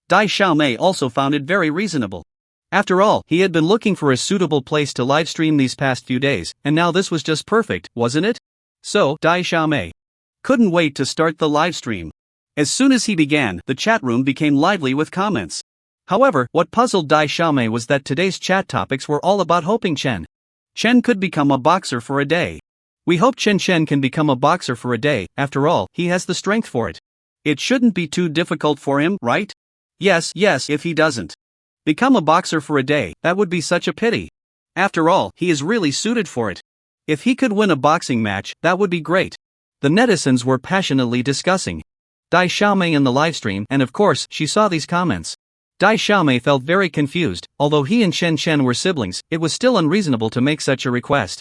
Dai Xiaomei also found it very reasonable. After all, he had been looking for a suitable place to livestream these past few days, and now this was just perfect, wasn't it? So, Dai Xiaomei couldn't wait to start the livestream. As soon as he began, the chat room became lively with comments. However, what puzzled Dai Xiaomei was that today's chat topics were all about hoping Chen could become a boxer for a day. We hope Chen Shen can become a boxer for a day. After all, he has the strength for it. It shouldn't be too difficult for him, right? Yes, if he doesn't become a boxer for a day, that would be such a pity. After all, he is really suited for it. If he could win a boxing match, that would be great. The netizens were passionately discussing Dai Xiaomei in the livestream, and of course, she saw these comments. Dai Xiaomei felt very confused. Although he and Chen Shen were siblings, it was still unreasonable to make such a request.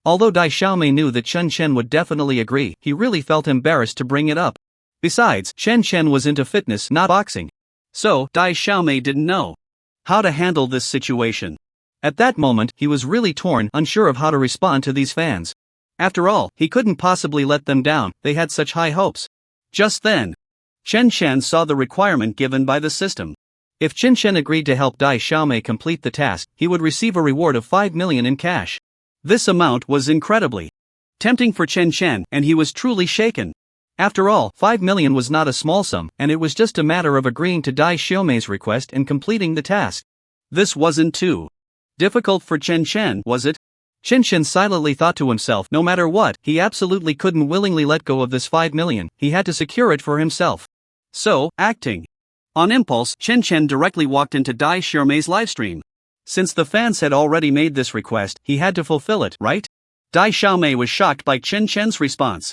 Although Dai Xiaomei knew that Chen Shen would definitely agree, he really felt embarrassed to bring it up. Besides, Chen Shen was into fitness, not boxing. So, Dai Xiaomei didn't know how to handle this situation. At that moment, he was really torn, unsure of how to respond to these fans. After all, he couldn't possibly let them down, they had such high hopes. Just then, Chen Shen saw the requirement given by the system. If Chen Shen agreed to help Dai Xiaomei complete the task, he would receive a reward of 5 million in cash. This amount was incredibly tempting for Chen Shen, and he was truly shaken. After all, 5 million was not a small sum, and it was just a matter of agreeing to Dai Xiaomei's request and completing the task. This wasn't too difficult for Chen Shen, was it? Chen Shen silently thought to himself, no matter what, he absolutely couldn't willingly let go of this 5 million, he had to secure it for himself. So, acting On impulse, Chen Chen directly walked into Dai Xiaomei's livestream. Since the fans had already made this request, he had to fulfill it, right? Dai Xiaomei was shocked by Chen Chen's response.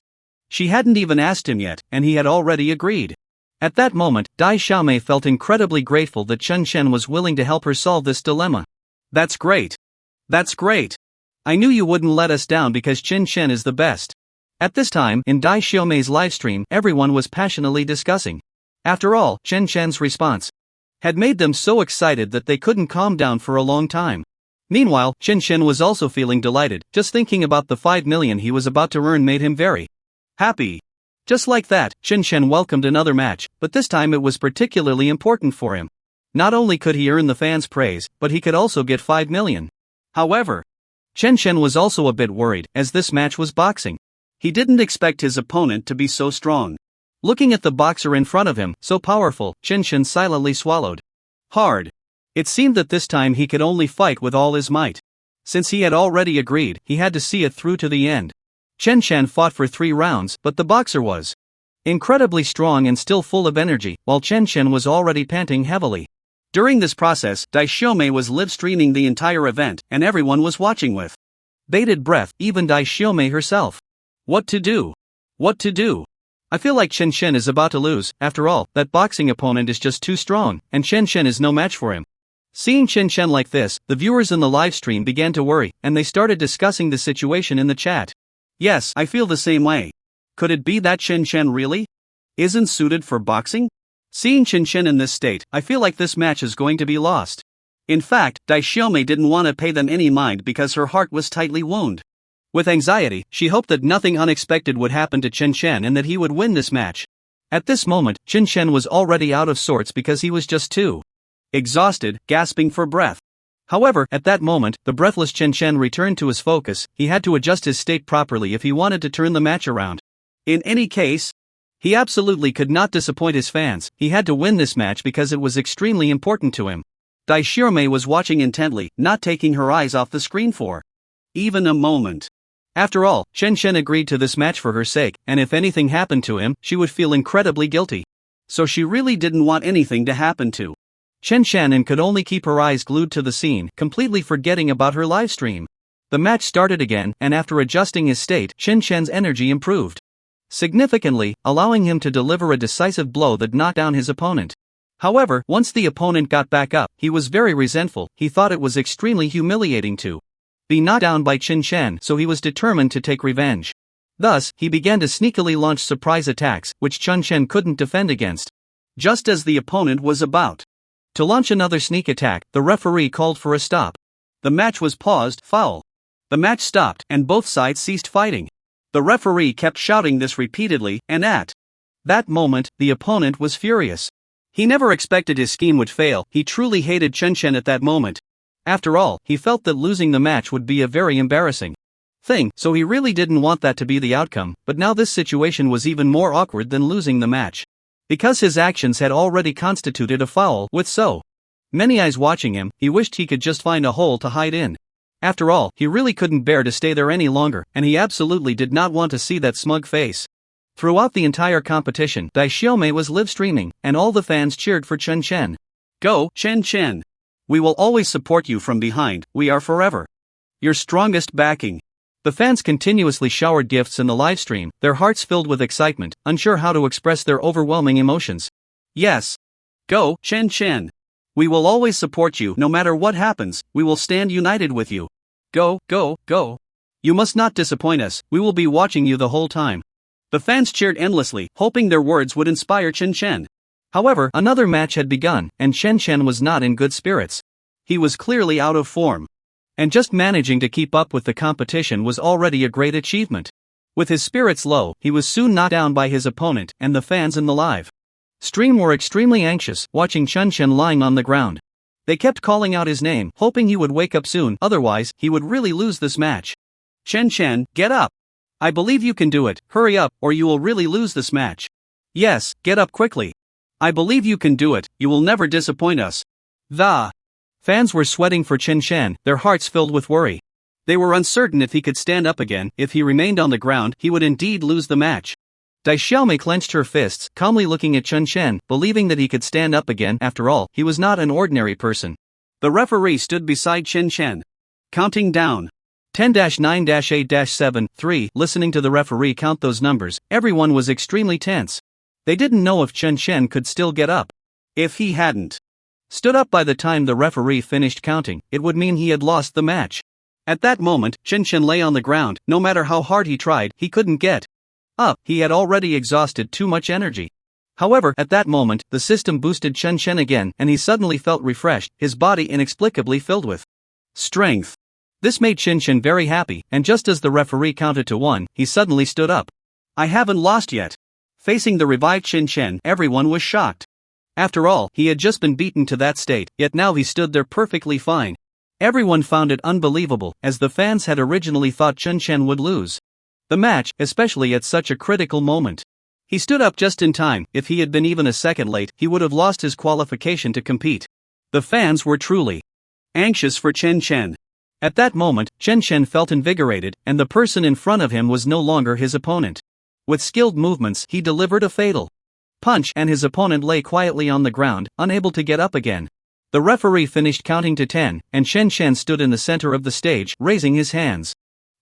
She hadn't even asked him yet, and he had already agreed. At that moment, Dai Xiaomei felt incredibly grateful that Chen Chen was willing to help her solve this dilemma. That's great. That's great. I knew you wouldn't let us down because Chen Chen is the best. At this time, in Dai Xiaomei's livestream, everyone was passionately discussing. After all, Chen Chen's response had made them so excited that they couldn't calm down for a long time. Meanwhile, Chen Chen was also feeling delighted. Just thinking about the 5 million he was about to earn made him very happy. Just like that, Chen Chen welcomed another match, but this time it was particularly important for him. Not only could he earn the fans' praise, but he could also get 5 million. However, Chen Chen was also a bit worried, as this match was boxing. He didn't expect his opponent to be so strong. Looking at the boxer in front of him, so powerful, Chen Chen silently swallowed hard. It seemed that this time he could only fight with all his might. Since he had already agreed, he had to see it through to the end. Chen Chen fought for 3 rounds, but the boxer was incredibly strong and still full of energy, while Chen Chen was already panting heavily. During this process, Dai Xiaomei was live-streaming the entire event, and everyone was watching with bated breath, even Dai Xiaomei herself. What to do? What to do? I feel like Chen Chen is about to lose. After all, that boxing opponent is just too strong, and Chen Chen is no match for him. Seeing Chen Chen like this, the viewers in the live stream began to worry, and they started discussing the situation in the chat. Yes, I feel the same way. Could it be that Chen Chen really isn't suited for boxing? Seeing Chen Chen in this state, I feel like this match is going to be lost. In fact, Dai Xiaomei didn't want to pay them any mind because her heart was tightly wounded. With anxiety, she hoped that nothing unexpected would happen to Chen Chen and that he would win this match. At this moment, Chen Chen was already out of sorts because he was just too exhausted, gasping for breath. However, at that moment, the breathless Chen Chen returned to his focus. He had to adjust his state properly if he wanted to turn the match around. In any case, he absolutely could not disappoint his fans. He had to win this match because it was extremely important to him. Dai Xiaomei was watching intently, not taking her eyes off the screen for even a moment. After all, Chen Chen agreed to this match for her sake, and if anything happened to him, she would feel incredibly guilty. So she really didn't want anything to happen to Chen Chen and could only keep her eyes glued to the scene, completely forgetting about her livestream. The match started again, and after adjusting his state, Chen Chen's energy improved significantly, allowing him to deliver a decisive blow that knocked down his opponent. However, once the opponent got back up, he was very resentful. He thought it was extremely humiliating to be knocked down by Chen Chen, so he was determined to take revenge. Thus, he began to sneakily launch surprise attacks, which Chen Chen couldn't defend against. Just as the opponent was about to launch another sneak attack, the referee called for a stop. The match was paused, foul. The match stopped, and both sides ceased fighting. The referee kept shouting this repeatedly, and at that moment, the opponent was furious. He never expected his scheme would fail. He truly hated Chen Chen at that moment. After all, he felt that losing the match would be a very embarrassing thing, so he really didn't want that to be the outcome, but now this situation was even more awkward than losing the match. Because his actions had already constituted a foul, with so many eyes watching him, he wished he could just find a hole to hide in. After all, he really couldn't bear to stay there any longer, and he absolutely did not want to see that smug face. Throughout the entire competition, Dai Xiaomei was live-streaming, and all the fans cheered for Chen Chen. Go, Chen Chen! We will always support you from behind. We are forever your strongest backing. The fans continuously showered gifts in the livestream, their hearts filled with excitement, unsure how to express their overwhelming emotions. Yes. Go, Chen Chen! We will always support you no matter what happens. We will stand united with you. Go, go, go! You must not disappoint us. We will be watching you the whole time. The fans cheered endlessly, hoping their words would inspire Chen Chen. However, another match had begun, and Chen Chen was not in good spirits. He was clearly out of form. And just managing to keep up with the competition was already a great achievement. With his spirits low, he was soon knocked down by his opponent, and the fans in the live stream were extremely anxious, watching Chen Chen lying on the ground. They kept calling out his name, hoping he would wake up soon, otherwise, he would really lose this match. Chen Chen, get up! I believe you can do it. Hurry up, or you will really lose this match. Yes, get up quickly. I believe you can do it. You will never disappoint us. The fans were sweating for Chen Chen, their hearts filled with worry. They were uncertain if he could stand up again. If he remained on the ground, he would indeed lose the match. Dai Xiaomei clenched her fists, calmly looking at Chen Chen, believing that he could stand up again. After all, he was not an ordinary person. The referee stood beside Chen Chen, counting down. 10-9-8-7, 3. Listening to the referee count those numbers, everyone was extremely tense. They didn't know if Chen Chen could still get up. If he hadn't stood up by the time the referee finished counting, it would mean he had lost the match. At that moment, Chen Chen lay on the ground. No matter how hard he tried, he couldn't get up. He had already exhausted too much energy. However, at that moment, the system boosted Chen Chen again, and he suddenly felt refreshed, his body inexplicably filled with strength. This made Chen Chen very happy, and just as the referee counted to 1, he suddenly stood up. I haven't lost yet. Facing the revived Chen Chen, everyone was shocked. After all, he had just been beaten to that state, yet now he stood there perfectly fine. Everyone found it unbelievable, as the fans had originally thought Chen Chen would lose the match, especially at such a critical moment. He stood up just in time. If he had been even a second late, he would have lost his qualification to compete. The fans were truly anxious for Chen Chen. At that moment, Chen Chen felt invigorated, and the person in front of him was no longer his opponent. With skilled movements, he delivered a fatal punch, and his opponent lay quietly on the ground, unable to get up again. The referee finished counting to 10, and Chen Chen stood in the center of the stage, raising his hands.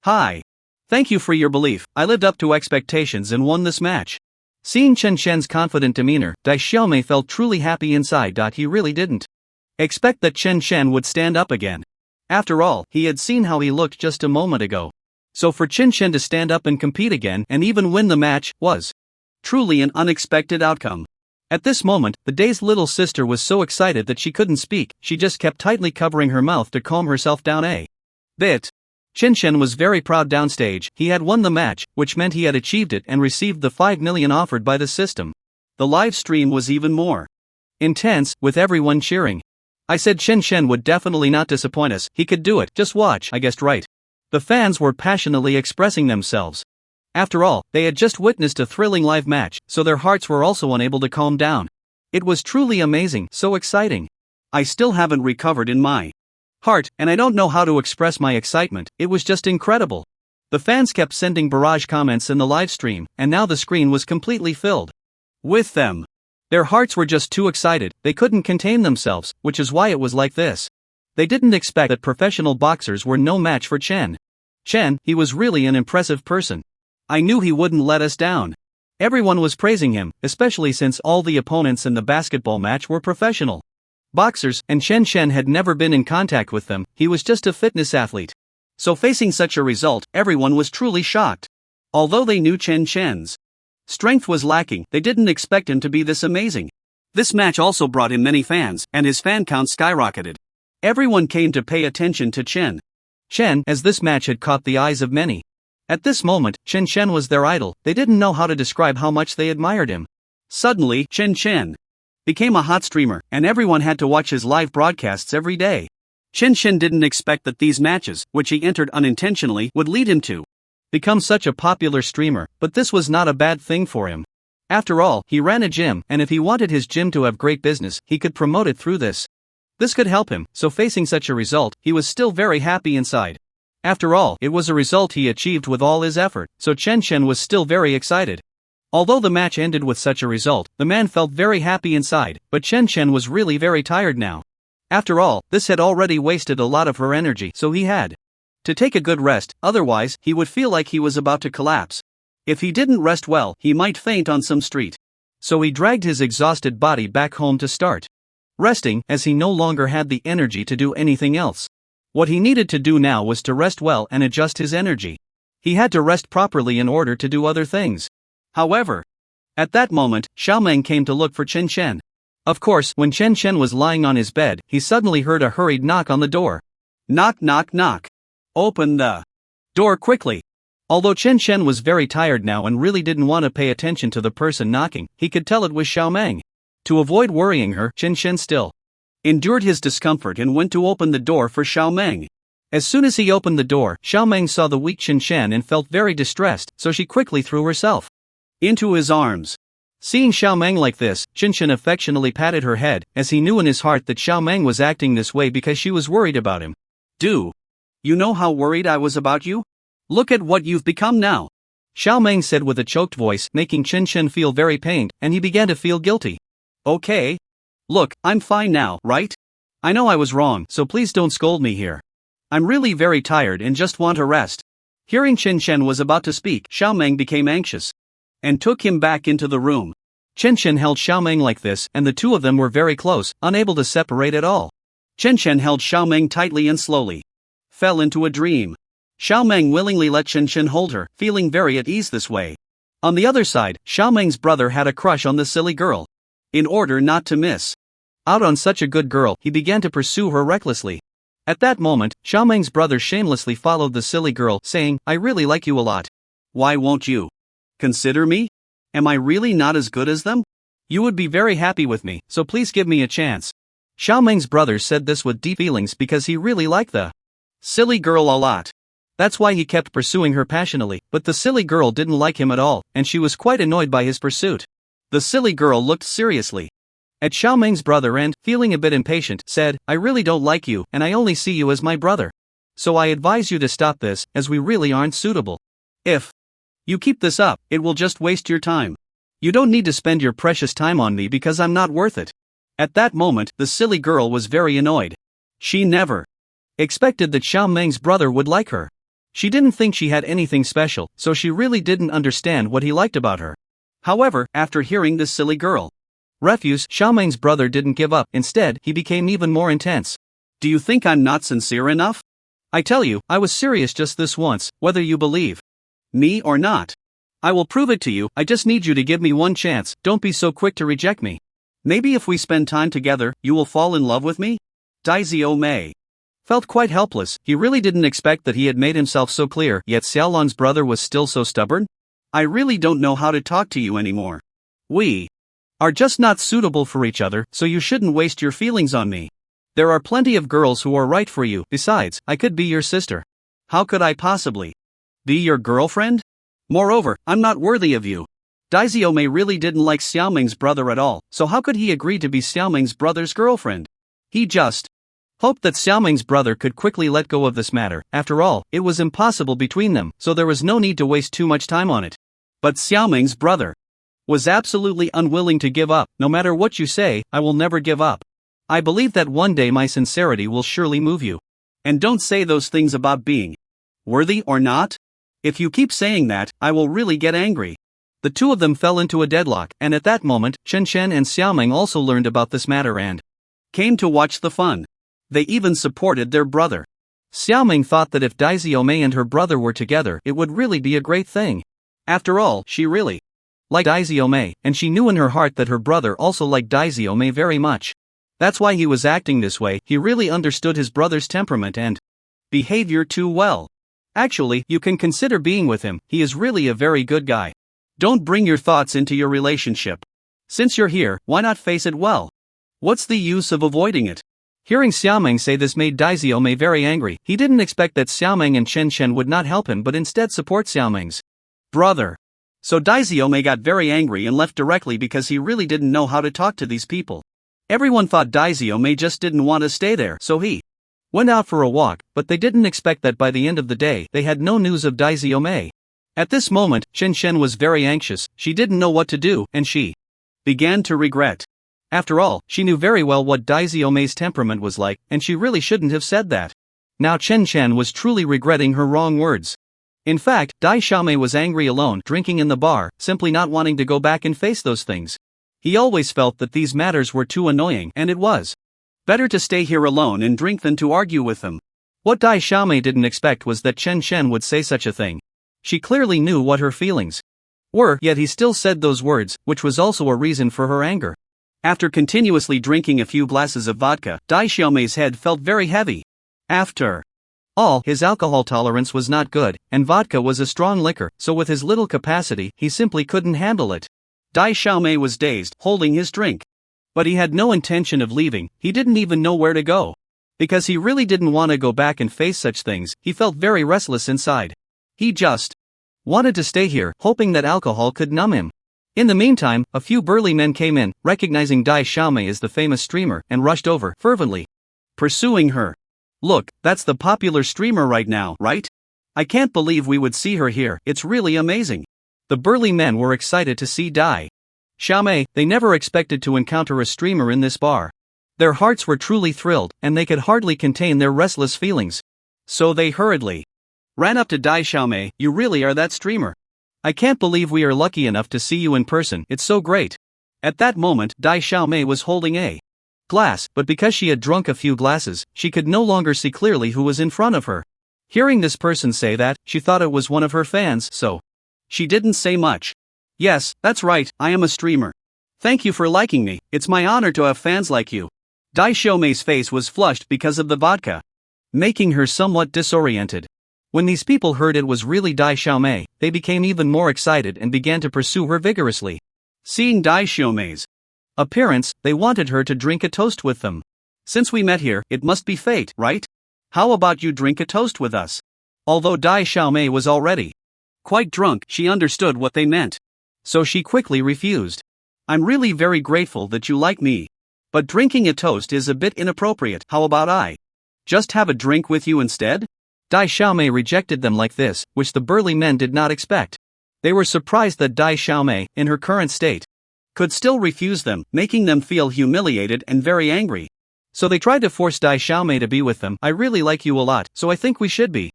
Hi. Thank you for your belief. I lived up to expectations and won this match. Seeing Chen Chen's confident demeanor, Dai Xiaomei felt truly happy inside. He really didn't expect that Chen Chen would stand up again. After all, he had seen how he looked just a moment ago. So for Chen Chen to stand up and compete again and even win the match was truly an unexpected outcome. At this moment, the dazed little sister was so excited that she couldn't speak. She just kept tightly covering her mouth to calm herself down a bit. Chen Chen was very proud downstage. He had won the match, which meant he had achieved it and received the 5 million offered by the system. The live stream was even more intense, with everyone cheering. I said Chen Chen would definitely not disappoint us. He could do it. Just watch. I guessed right. The fans were passionately expressing themselves. After all, they had just witnessed a thrilling live match, so their hearts were also unable to calm down. It was truly amazing, so exciting. I still haven't recovered in my heart, and I don't know how to express my excitement. It was just incredible. The fans kept sending barrage comments in the live stream, and now the screen was completely filled with them. Their hearts were just too excited, they couldn't contain themselves, which is why it was like this. They didn't expect that professional boxers were no match for Chen. He was really an impressive person. I knew he wouldn't let us down. Everyone was praising him, especially since all the opponents in the basketball match were professional boxers, and Chen Chen had never been in contact with them. He was just a fitness athlete. So facing such a result, everyone was truly shocked. Although they knew Chen Chen's strength was lacking, they didn't expect him to be this amazing. This match also brought him many fans, and his fan count skyrocketed. Everyone came to pay attention to Chen, as this match had caught the eyes of many. At this moment, Chen Chen was their idol. They didn't know how to describe how much they admired him. Suddenly, Chen Chen became a hot streamer, and everyone had to watch his live broadcasts every day. Chen didn't expect that these matches, which he entered unintentionally, would lead him to become such a popular streamer, but this was not a bad thing for him. After all, he ran a gym, and if he wanted his gym to have great business, he could promote it through this. This could help him, so facing such a result, he was still very happy inside. After all, it was a result he achieved with all his effort, so Chen was still very excited. Although the match ended with such a result, the man felt very happy inside, but Chen was really very tired now. After all, this had already wasted a lot of her energy, so he had to take a good rest, otherwise, he would feel like he was about to collapse. If he didn't rest well, he might faint on some street. So he dragged his exhausted body back home to start resting, as he no longer had the energy to do anything else. What he needed to do now was to rest well and adjust his energy. He had to rest properly in order to do other things. However, at that moment, Xiaomeng came to look for Chen. Of course, when Chen was lying on his bed, he suddenly heard a hurried knock on the door. Knock, knock, knock. Open the door quickly. Although Chen was very tired now and really didn't want to pay attention to the person knocking, he could tell it was Xiaomeng. To avoid worrying her, Chen still endured his discomfort and went to open the door for Xiaomeng. As soon as he opened the door, Xiaomeng saw the weak Chen and felt very distressed, so she quickly threw herself into his arms. Seeing Xiaomeng like this, Chen affectionately patted her head, as he knew in his heart that Xiaomeng was acting this way because she was worried about him. Do you know how worried I was about you? Look at what you've become now. Xiaomeng said with a choked voice, making Chen Chen feel very pained, and he began to feel guilty. Okay. Look, I'm fine now, right? I know I was wrong, so please don't scold me here. I'm really very tired and just want a rest. Hearing Chen Chen was about to speak, Xiaomeng became anxious and took him back into the room. Chen Chen held Xiaomeng like this, and the two of them were very close, unable to separate at all. Chen Chen held Xiaomeng tightly and slowly fell into a dream. Xiaomeng willingly let Chen Chen hold her, feeling very at ease this way. On the other side, Xiaomeng's brother had a crush on the silly girl. In order not to miss out on such a good girl, he began to pursue her recklessly. At that moment, Xiaomeng's brother shamelessly followed the silly girl, saying, I really like you a lot. Why won't you consider me? Am I really not as good as them? You would be very happy with me, so please give me a chance. Xiaomeng's brother said this with deep feelings because he really liked the silly girl a lot. That's why he kept pursuing her passionately, but the silly girl didn't like him at all, and she was quite annoyed by his pursuit. The silly girl looked seriously at Xiaomeng's brother and, feeling a bit impatient, said, I really don't like you, and I only see you as my brother. So I advise you to stop this, as we really aren't suitable. If you keep this up, it will just waste your time. You don't need to spend your precious time on me because I'm not worth it. At that moment, the silly girl was very annoyed. She never expected that Xiaomeng's brother would like her. She didn't think she had anything special, so she really didn't understand what he liked about her. However, after hearing this silly girl refuse, Xiaomeng's brother didn't give up. Instead, he became even more intense. Do you think I'm not sincere enough? I tell you, I was serious just this once, whether you believe me or not. I will prove it to you. I just need you to give me one chance. Don't be so quick to reject me. Maybe if we spend time together, you will fall in love with me? Daizio Mei felt quite helpless. He really didn't expect that he had made himself so clear, yet Xiaolon's brother was still so stubborn. I really don't know how to talk to you anymore. We are just not suitable for each other, so you shouldn't waste your feelings on me. There are plenty of girls who are right for you. Besides, I could be your sister. How could I possibly be your girlfriend? Moreover, I'm not worthy of you. Daizio Mei really didn't like Xiaomeng's brother at all, so how could he agree to be Xiaomeng's brother's girlfriend? He just hoped that Xiaomeng's brother could quickly let go of this matter. After all, it was impossible between them, so there was no need to waste too much time on it. But Xiaomeng's brother was absolutely unwilling to give up. No matter what you say, I will never give up. I believe that one day my sincerity will surely move you. And don't say those things about being worthy or not. If you keep saying that, I will really get angry. The two of them fell into a deadlock, and at that moment, Chen Chen and Xiaomeng also learned about this matter and came to watch the fun. They even supported their brother. Xiaomeng thought that if Daizio Mei and her brother were together, it would really be a great thing. After all, she really liked Daizio Mei, and she knew in her heart that her brother also liked Daizio Mei very much. That's why he was acting this way. He really understood his brother's temperament and behavior too well. Actually, you can consider being with him. He is really a very good guy. Don't bring your thoughts into your relationship. Since you're here, why not face it well? What's the use of avoiding it? Hearing Xiaomeng say this made Daizio Mei very angry. He didn't expect that Xiaomeng and Chen Chen would not help him but instead support Xiaomeng's brother. So Daizio Mei got very angry and left directly because he really didn't know how to talk to these people. Everyone thought Daizio Mei just didn't want to stay there, so he went out for a walk, but they didn't expect that by the end of the day, they had no news of Daizio Mei. At this moment, Chen Chen was very anxious. She didn't know what to do, and she began to regret. After all, she knew very well what Daizio Mei's temperament was like, and she really shouldn't have said that. Now Chen Chen was truly regretting her wrong words. In fact, Dai Xiaomei was angry alone, drinking in the bar, simply not wanting to go back and face those things. He always felt that these matters were too annoying, and it was better to stay here alone and drink than to argue with them. What Dai Xiaomei didn't expect was that Chen Chen would say such a thing. She clearly knew what her feelings were, yet he still said those words, which was also a reason for her anger. After continuously drinking a few glasses of vodka, Dai Xiaomei's head felt very heavy. After all, his alcohol tolerance was not good, and vodka was a strong liquor, so with his little capacity, he simply couldn't handle it. Dai Xiaomei was dazed, holding his drink. But he had no intention of leaving. He didn't even know where to go. Because he really didn't want to go back and face such things, he felt very restless inside. He just wanted to stay here, hoping that alcohol could numb him. In the meantime, a few burly men came in, recognizing Dai Xiaomei as the famous streamer, and rushed over, fervently pursuing her. Look, that's the popular streamer right now, right? I can't believe we would see her here, it's really amazing. The burly men were excited to see Dai Xiaomei. They never expected to encounter a streamer in this bar. Their hearts were truly thrilled, and they could hardly contain their restless feelings. So they hurriedly ran up to Dai Xiaomei. You really are that streamer. I can't believe we are lucky enough to see you in person, it's so great. At that moment, Dai Xiaomei was holding a glass, but because she had drunk a few glasses, she could no longer see clearly who was in front of her. Hearing this person say that, she thought it was one of her fans, so she didn't say much. Yes, that's right, I am a streamer. Thank you for liking me, it's my honor to have fans like you. Dai Xiaomei's face was flushed because of the vodka, making her somewhat disoriented. When these people heard it was really Dai Xiaomei, they became even more excited and began to pursue her vigorously. Seeing Dai Xiaomei's appearance, they wanted her to drink a toast with them. Since we met here, it must be fate, right? How about you drink a toast with us? Although Dai Xiaomei was already quite drunk, she understood what they meant. So she quickly refused. I'm really very grateful that you like me. But drinking a toast is a bit inappropriate. How about I just have a drink with you instead? Dai Xiaomei rejected them like this, which the burly men did not expect. They were surprised that Dai Xiaomei, in her current state, could still refuse them, making them feel humiliated and very angry. So they tried to force Dai Xiaomei to be with them. I really like you a lot, so I think we should be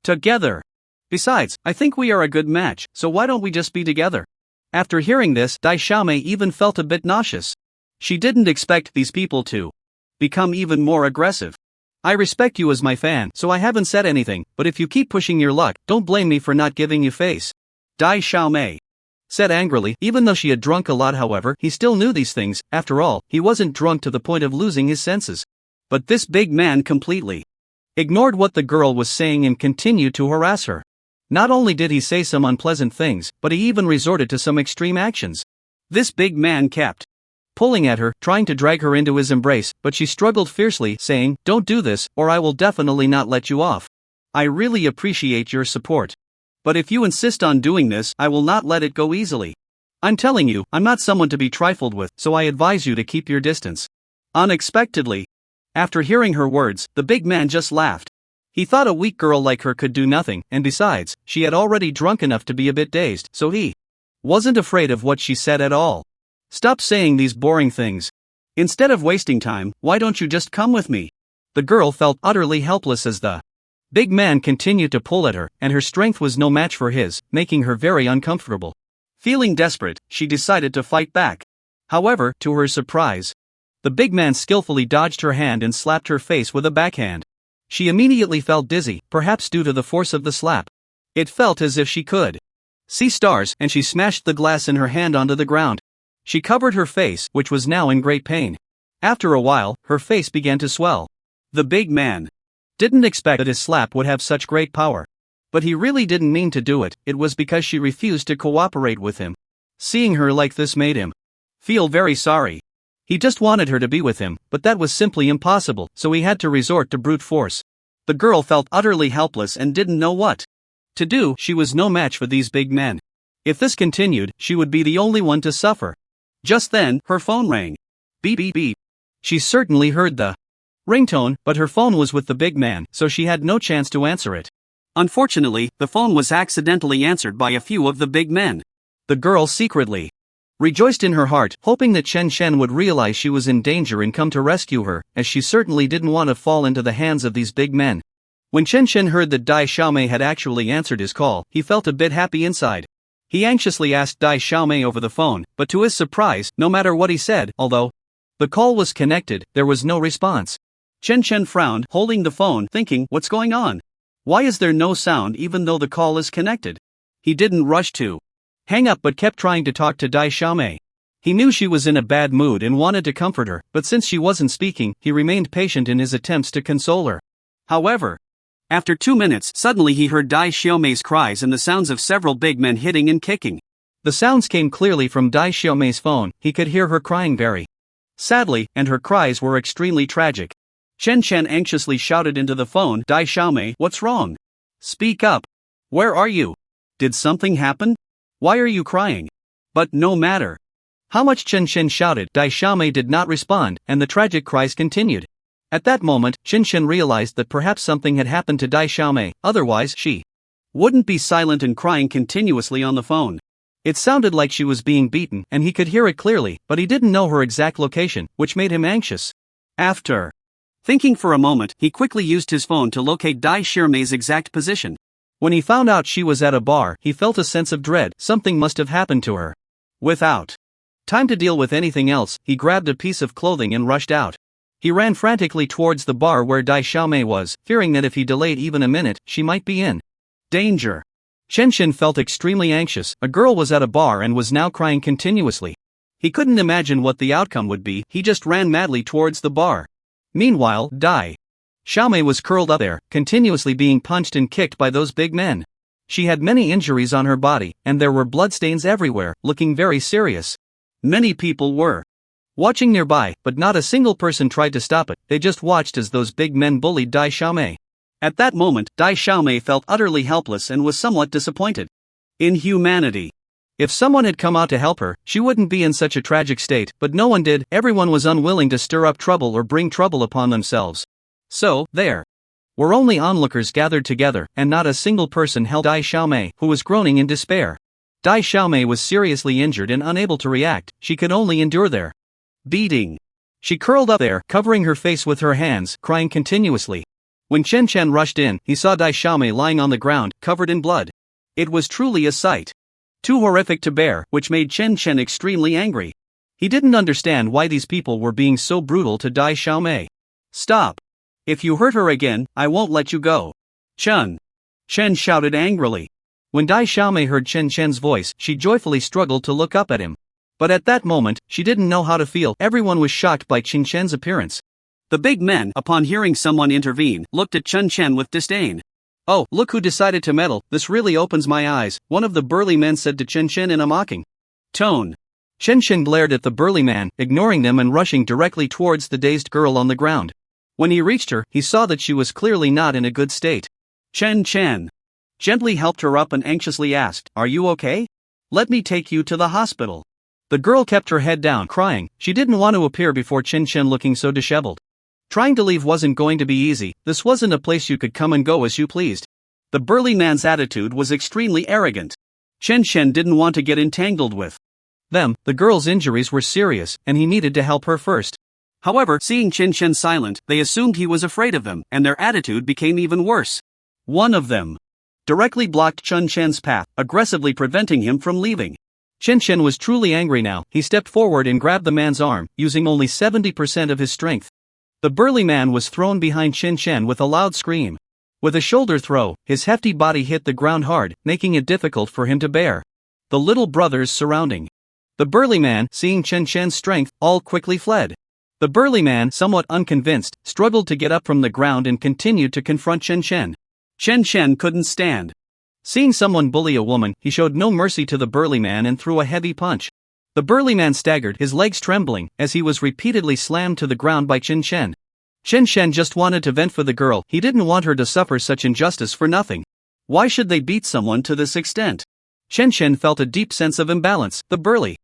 together. Besides, I think we are a good match, so why don't we just be together? After hearing this, Dai Xiaomei even felt a bit nauseous. She didn't expect these people to become even more aggressive. I respect you as my fan, so I haven't said anything, but if you keep pushing your luck, don't blame me for not giving you face. Dai Xiaomei said angrily. Even though she had drunk a lot, however, he still knew these things. After all, he wasn't drunk to the point of losing his senses. But this big man completely ignored what the girl was saying and continued to harass her. Not only did he say some unpleasant things, but he even resorted to some extreme actions. This big man kept pulling at her, trying to drag her into his embrace, but she struggled fiercely, saying, "Don't do this, or I will definitely not let you off. I really appreciate your support. But if you insist on doing this, I will not let it go easily. I'm telling you, I'm not someone to be trifled with, so I advise you to keep your distance." Unexpectedly, after hearing her words, the big man just laughed. He thought a weak girl like her could do nothing, and besides, she had already drunk enough to be a bit dazed, so he wasn't afraid of what she said at all. Stop saying these boring things. Instead of wasting time, why don't you just come with me? The girl felt utterly helpless as the big man continued to pull at her, and her strength was no match for his, making her very uncomfortable. Feeling desperate, she decided to fight back. However, to her surprise, the big man skillfully dodged her hand and slapped her face with a backhand. She immediately felt dizzy, perhaps due to the force of the slap. It felt as if she could see stars, and she smashed the glass in her hand onto the ground. She covered her face, which was now in great pain. After a while, her face began to swell. The big man didn't expect that his slap would have such great power. But he really didn't mean to do it, it was because she refused to cooperate with him. Seeing her like this made him feel very sorry. He just wanted her to be with him, but that was simply impossible, so he had to resort to brute force. The girl felt utterly helpless and didn't know what to do. She was no match for these big men. If this continued, she would be the only one to suffer. Just then, her phone rang. Beep beep beep. She certainly heard the ringtone, but her phone was with the big man, so she had no chance to answer it. Unfortunately, the phone was accidentally answered by a few of the big men. The girl secretly rejoiced in her heart, hoping that Chen Shen would realize she was in danger and come to rescue her, as she certainly didn't want to fall into the hands of these big men. When Chen Shen heard that Dai Xiaomei had actually answered his call, he felt a bit happy inside. He anxiously asked Dai Xiaomei over the phone, but to his surprise, no matter what he said, although the call was connected, there was no response. Chen Shen frowned, holding the phone, thinking, what's going on? Why is there no sound even though the call is connected? He didn't rush to hang up but kept trying to talk to Dai Xiaomei. He knew she was in a bad mood and wanted to comfort her, but since she wasn't speaking, he remained patient in his attempts to console her. However, after 2 minutes, suddenly he heard Dai Xiaomei's cries and the sounds of several big men hitting and kicking. The sounds came clearly from Dai Xiaomei's phone. He could hear her crying very sadly, and her cries were extremely tragic. Chen Chen anxiously shouted into the phone, Dai Xiaomei, what's wrong? Speak up. Where are you? Did something happen? Why are you crying? But no matter how much Chen Chen shouted, Dai Xiaomei did not respond, and the tragic cries continued. At that moment, Chen Chen realized that perhaps something had happened to Dai Xiaomei, otherwise she wouldn't be silent and crying continuously on the phone. It sounded like she was being beaten, and he could hear it clearly, but he didn't know her exact location, which made him anxious. After thinking for a moment, he quickly used his phone to locate Dai Shirmei's exact position. When he found out she was at a bar, he felt a sense of dread. Something must have happened to her. Without time to deal with anything else, he grabbed a piece of clothing and rushed out. He ran frantically towards the bar where Dai Xiaomei was, fearing that if he delayed even a minute, she might be in danger. Chen Chen felt extremely anxious. A girl was at a bar and was now crying continuously. He couldn't imagine what the outcome would be. He just ran madly towards the bar. Meanwhile, Dai Xiaomei was curled up there, continuously being punched and kicked by those big men. She had many injuries on her body, and there were bloodstains everywhere, looking very serious. Many people were watching nearby, but not a single person tried to stop it. They just watched as those big men bullied Dai Xiaomei. At that moment, Dai Xiaomei felt utterly helpless and was somewhat disappointed in humanity. If someone had come out to help her, she wouldn't be in such a tragic state, but no one did. Everyone was unwilling to stir up trouble or bring trouble upon themselves. So, there were only onlookers gathered together, and not a single person helped Dai Xiaomei, who was groaning in despair. Dai Xiaomei was seriously injured and unable to react. She could only endure their beating. She curled up there, covering her face with her hands, crying continuously. When Chen Chen rushed in, he saw Dai Xiaomei lying on the ground, covered in blood. It was truly a sight too horrific to bear, which made Chen Chen extremely angry. He didn't understand why these people were being so brutal to Dai Xiaomei. Stop! If you hurt her again, I won't let you go. Chen shouted angrily. When Dai Xiaomei heard Chen Chen's voice, she joyfully struggled to look up at him. But at that moment, she didn't know how to feel. Everyone was shocked by Chen Chen's appearance. The big men, upon hearing someone intervene, looked at Chen Chen with disdain. Oh, look who decided to meddle. This really opens my eyes, one of the burly men said to Chen Chen in a mocking tone. Chen Chen glared at the burly man, ignoring them and rushing directly towards the dazed girl on the ground. When he reached her, he saw that she was clearly not in a good state. Chen Chen gently helped her up and anxiously asked, "Are you okay? Let me take you to the hospital." The girl kept her head down, crying. She didn't want to appear before Chen Chen looking so disheveled. Trying to leave wasn't going to be easy. This wasn't a place you could come and go as you pleased. The burly man's attitude was extremely arrogant. Chen Chen didn't want to get entangled with them. The girl's injuries were serious, and he needed to help her first. However, seeing Chen Chen silent, they assumed he was afraid of them, and their attitude became even worse. One of them directly blocked Chen Chen's path, aggressively preventing him from leaving. Chen Chen was truly angry now. He stepped forward and grabbed the man's arm, using only 70% of his strength. The burly man was thrown behind Chen Chen with a loud scream. With a shoulder throw, his hefty body hit the ground hard, making it difficult for him to bear. The little brothers surrounding the burly man, seeing Chen Chen's strength, all quickly fled. The burly man, somewhat unconvinced, struggled to get up from the ground and continued to confront Chen Chen. Chen Chen couldn't stand seeing someone bully a woman. He showed no mercy to the burly man and threw a heavy punch. The burly man staggered, his legs trembling, as he was repeatedly slammed to the ground by Chen Chen. Chen Chen just wanted to vent for the girl. He didn't want her to suffer such injustice for nothing. Why should they beat someone to this extent? Chen Chen felt a deep sense of imbalance. The burly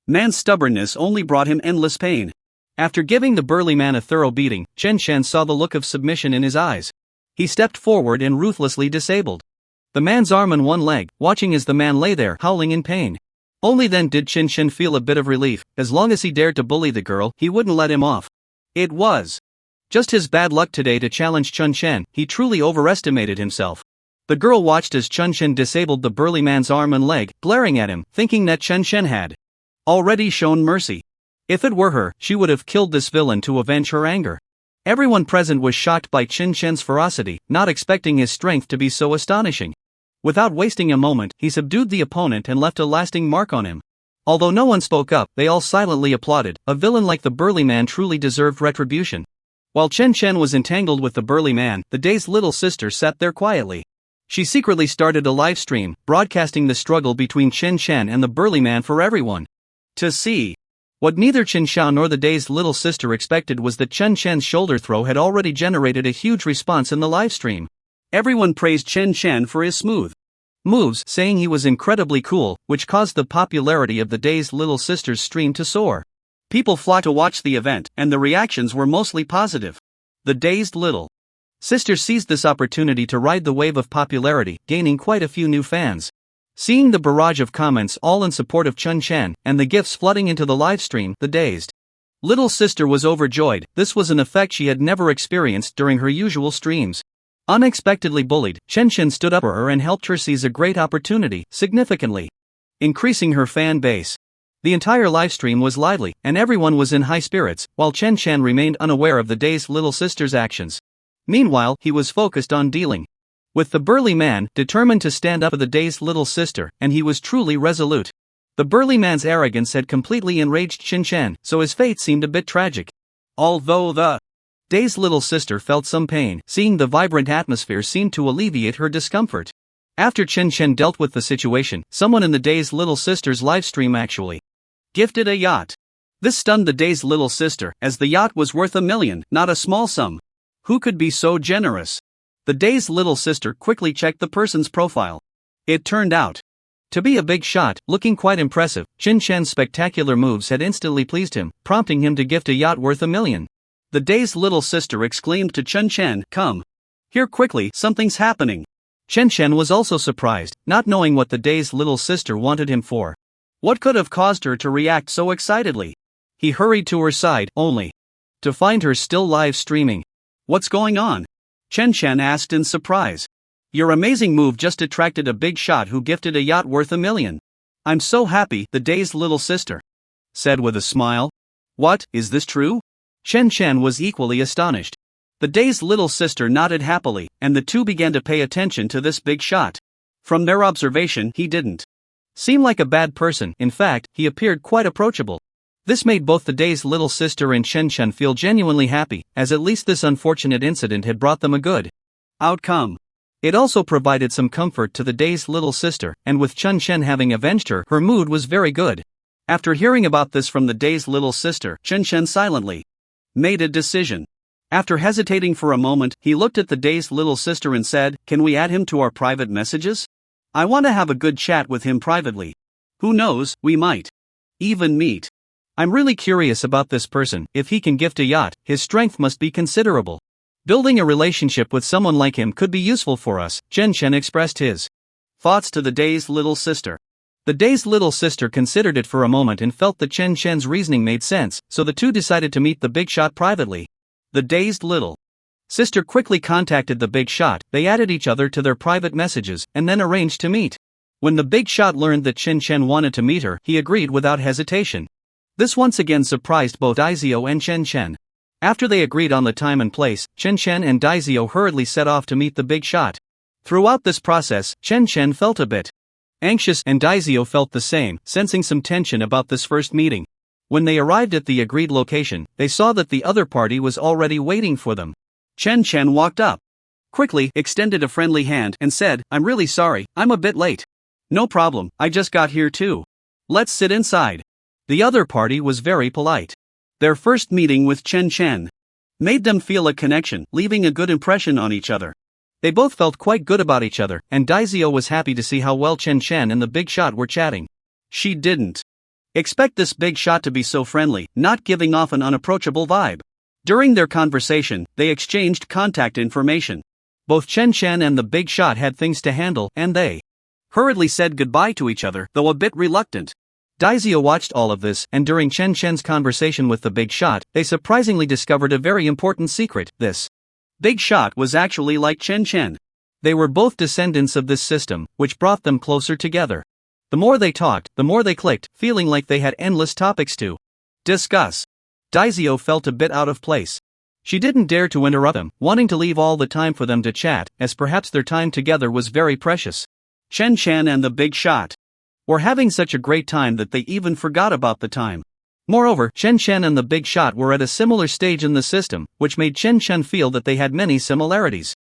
man's stubbornness only brought him endless pain. After giving the burly man a thorough beating, Chen Chen saw the look of submission in his eyes. He stepped forward and ruthlessly disabled the man's arm and one leg, watching as the man lay there, howling in pain. Only then did Chen Chen feel a bit of relief. As long as he dared to bully the girl, he wouldn't let him off. It was just his bad luck today to challenge Chen Chen. He truly overestimated himself. The girl watched as Chen Chen disabled the burly man's arm and leg, glaring at him, thinking that Chen Chen had already shown mercy. If it were her, she would have killed this villain to avenge her anger. Everyone present was shocked by Chen Chen's ferocity, not expecting his strength to be so astonishing. Without wasting a moment, he subdued the opponent and left a lasting mark on him. Although no one spoke up, they all silently applauded. A villain like the burly man truly deserved retribution. While Chen Chen was entangled with the burly man, the dazed little sister sat there quietly. She secretly started a live stream, broadcasting the struggle between Chen Chen and the burly man for everyone to see. What neither Chen Xiao nor the dazed little sister expected was that Chen Chen's shoulder throw had already generated a huge response in the live stream. Everyone praised Chen Chen for his smooth moves, saying he was incredibly cool, which caused the popularity of the dazed little sister's stream to soar. People flocked to watch the event, and the reactions were mostly positive. The dazed little Sister seized this opportunity to ride the wave of popularity, gaining quite a few new fans. Seeing the barrage of comments all in support of Chun Chen and the gifts flooding into the livestream, the dazed little sister was overjoyed. This was an effect she had never experienced during her usual streams. Unexpectedly bullied, Chen Chen stood up for her and helped her seize a great opportunity, significantly increasing her fan base. The entire livestream was lively, and everyone was in high spirits, while Chen Chen remained unaware of the dazed little sister's actions. Meanwhile, he was focused on dealing with the burly man, determined to stand up for the dazed little sister, and he was truly resolute. The burly man's arrogance had completely enraged Chen Chen, so his fate seemed a bit tragic. Although the dazed little sister felt some pain, seeing the vibrant atmosphere seemed to alleviate her discomfort. After Chen Chen dealt with the situation, someone in the dazed little sister's livestream actually gifted a yacht. This stunned the dazed little sister, as the yacht was worth $1 million, not a small sum. Who could be so generous? The dazed little sister quickly checked the person's profile. It turned out to be a big shot, looking quite impressive. Chen Chen's spectacular moves had instantly pleased him, prompting him to gift a yacht worth $1 million. The dazed little sister exclaimed to Chen Chen, "Come here quickly, something's happening." Chen Chen was also surprised, not knowing what the dazed little sister wanted him for. What could have caused her to react so excitedly? He hurried to her side, only to find her still live streaming. "What's going on?" Chen Chen asked in surprise. "Your amazing move just attracted a big shot who gifted a yacht worth $1 million. I'm so happy," the dazed little sister said with a smile. "What, is this true?" Chen Chen was equally astonished. The dazed little sister nodded happily, and the two began to pay attention to this big shot. From their observation, he didn't seem like a bad person. In fact, he appeared quite approachable. This made both the dazed little sister and Chen Chen feel genuinely happy, as at least this unfortunate incident had brought them a good outcome. It also provided some comfort to the dazed little sister, and with Chen Chen having avenged her, her mood was very good. After hearing about this from the dazed little sister, Chen Chen silently made a decision. After hesitating for a moment, he looked at the dazed little sister and said, "Can we add him to our private messages? I want to have a good chat with him privately. Who knows, we might even meet. I'm really curious about this person. If he can gift a yacht, his strength must be considerable. Building a relationship with someone like him could be useful for us." Chen Chen expressed his thoughts to the dazed little sister. The dazed little sister considered it for a moment and felt that Chen Chen's reasoning made sense, so the two decided to meet the big shot privately. The dazed little sister quickly contacted the big shot. They added each other to their private messages, and then arranged to meet. When the big shot learned that Chen Chen wanted to meet her, he agreed without hesitation. This once again surprised both Daizio and Chen Chen. After they agreed on the time and place, Chen Chen and Daizio hurriedly set off to meet the big shot. Throughout this process, Chen Chen felt a bit anxious, and Daizio felt the same, sensing some tension about this first meeting. When they arrived at the agreed location, they saw that the other party was already waiting for them. Chen Chen walked up quickly, extended a friendly hand, and said, "I'm really sorry, I'm a bit late." "No problem, I just got here too. Let's sit inside." The other party was very polite. Their first meeting with Chen Chen made them feel a connection, leaving a good impression on each other. They both felt quite good about each other, and Daizio was happy to see how well Chen Chen and the big shot were chatting. She didn't expect this big shot to be so friendly, not giving off an unapproachable vibe. During their conversation, they exchanged contact information. Both Chen Chen and the big shot had things to handle, and they hurriedly said goodbye to each other, though a bit reluctant. Daizio watched all of this, and during Chen Chen's conversation with the big shot, they surprisingly discovered a very important secret. This big shot was actually like Chen Chen. They were both descendants of this system, which brought them closer together. The more they talked, the more they clicked, feeling like they had endless topics to discuss. Daizio felt a bit out of place. She didn't dare to interrupt them, wanting to leave all the time for them to chat, as perhaps their time together was very precious. Chen Chen and the big shot were having such a great time that they even forgot about the time. Moreover, Chen Chen and the big shot were at a similar stage in the system, which made Chen Chen feel that they had many similarities.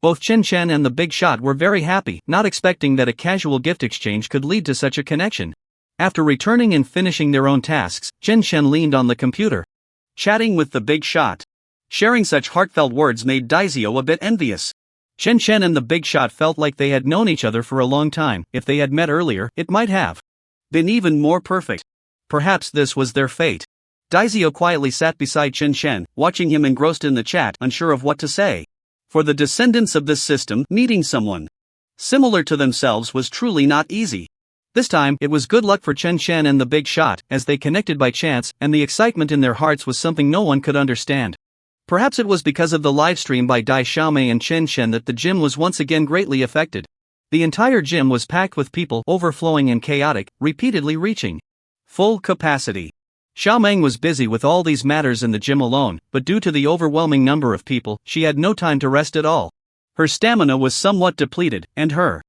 Both Chen Chen and the big shot were very happy, not expecting that a casual gift exchange could lead to such a connection. After returning and finishing their own tasks, Chen Chen leaned on the computer, chatting with the big shot. Sharing such heartfelt words made Daizio a bit envious. Chen Chen and the big shot felt like they had known each other for a long time. If they had met earlier, it might have been even more perfect. Perhaps this was their fate. Daizio quietly sat beside Chen Chen, watching him engrossed in the chat, unsure of what to say. For the descendants of this system, meeting someone similar to themselves was truly not easy. This time, it was good luck for Chen Shen and the big shot, as they connected by chance, and the excitement in their hearts was something no one could understand. Perhaps it was because of the livestream by Dai Xiaomei and Chen Shen that the gym was once again greatly affected. The entire gym was packed with people, overflowing and chaotic, repeatedly reaching full capacity. Xiaomeng was busy with all these matters in the gym alone, but due to the overwhelming number of people, she had no time to rest at all. Her stamina was somewhat depleted, and her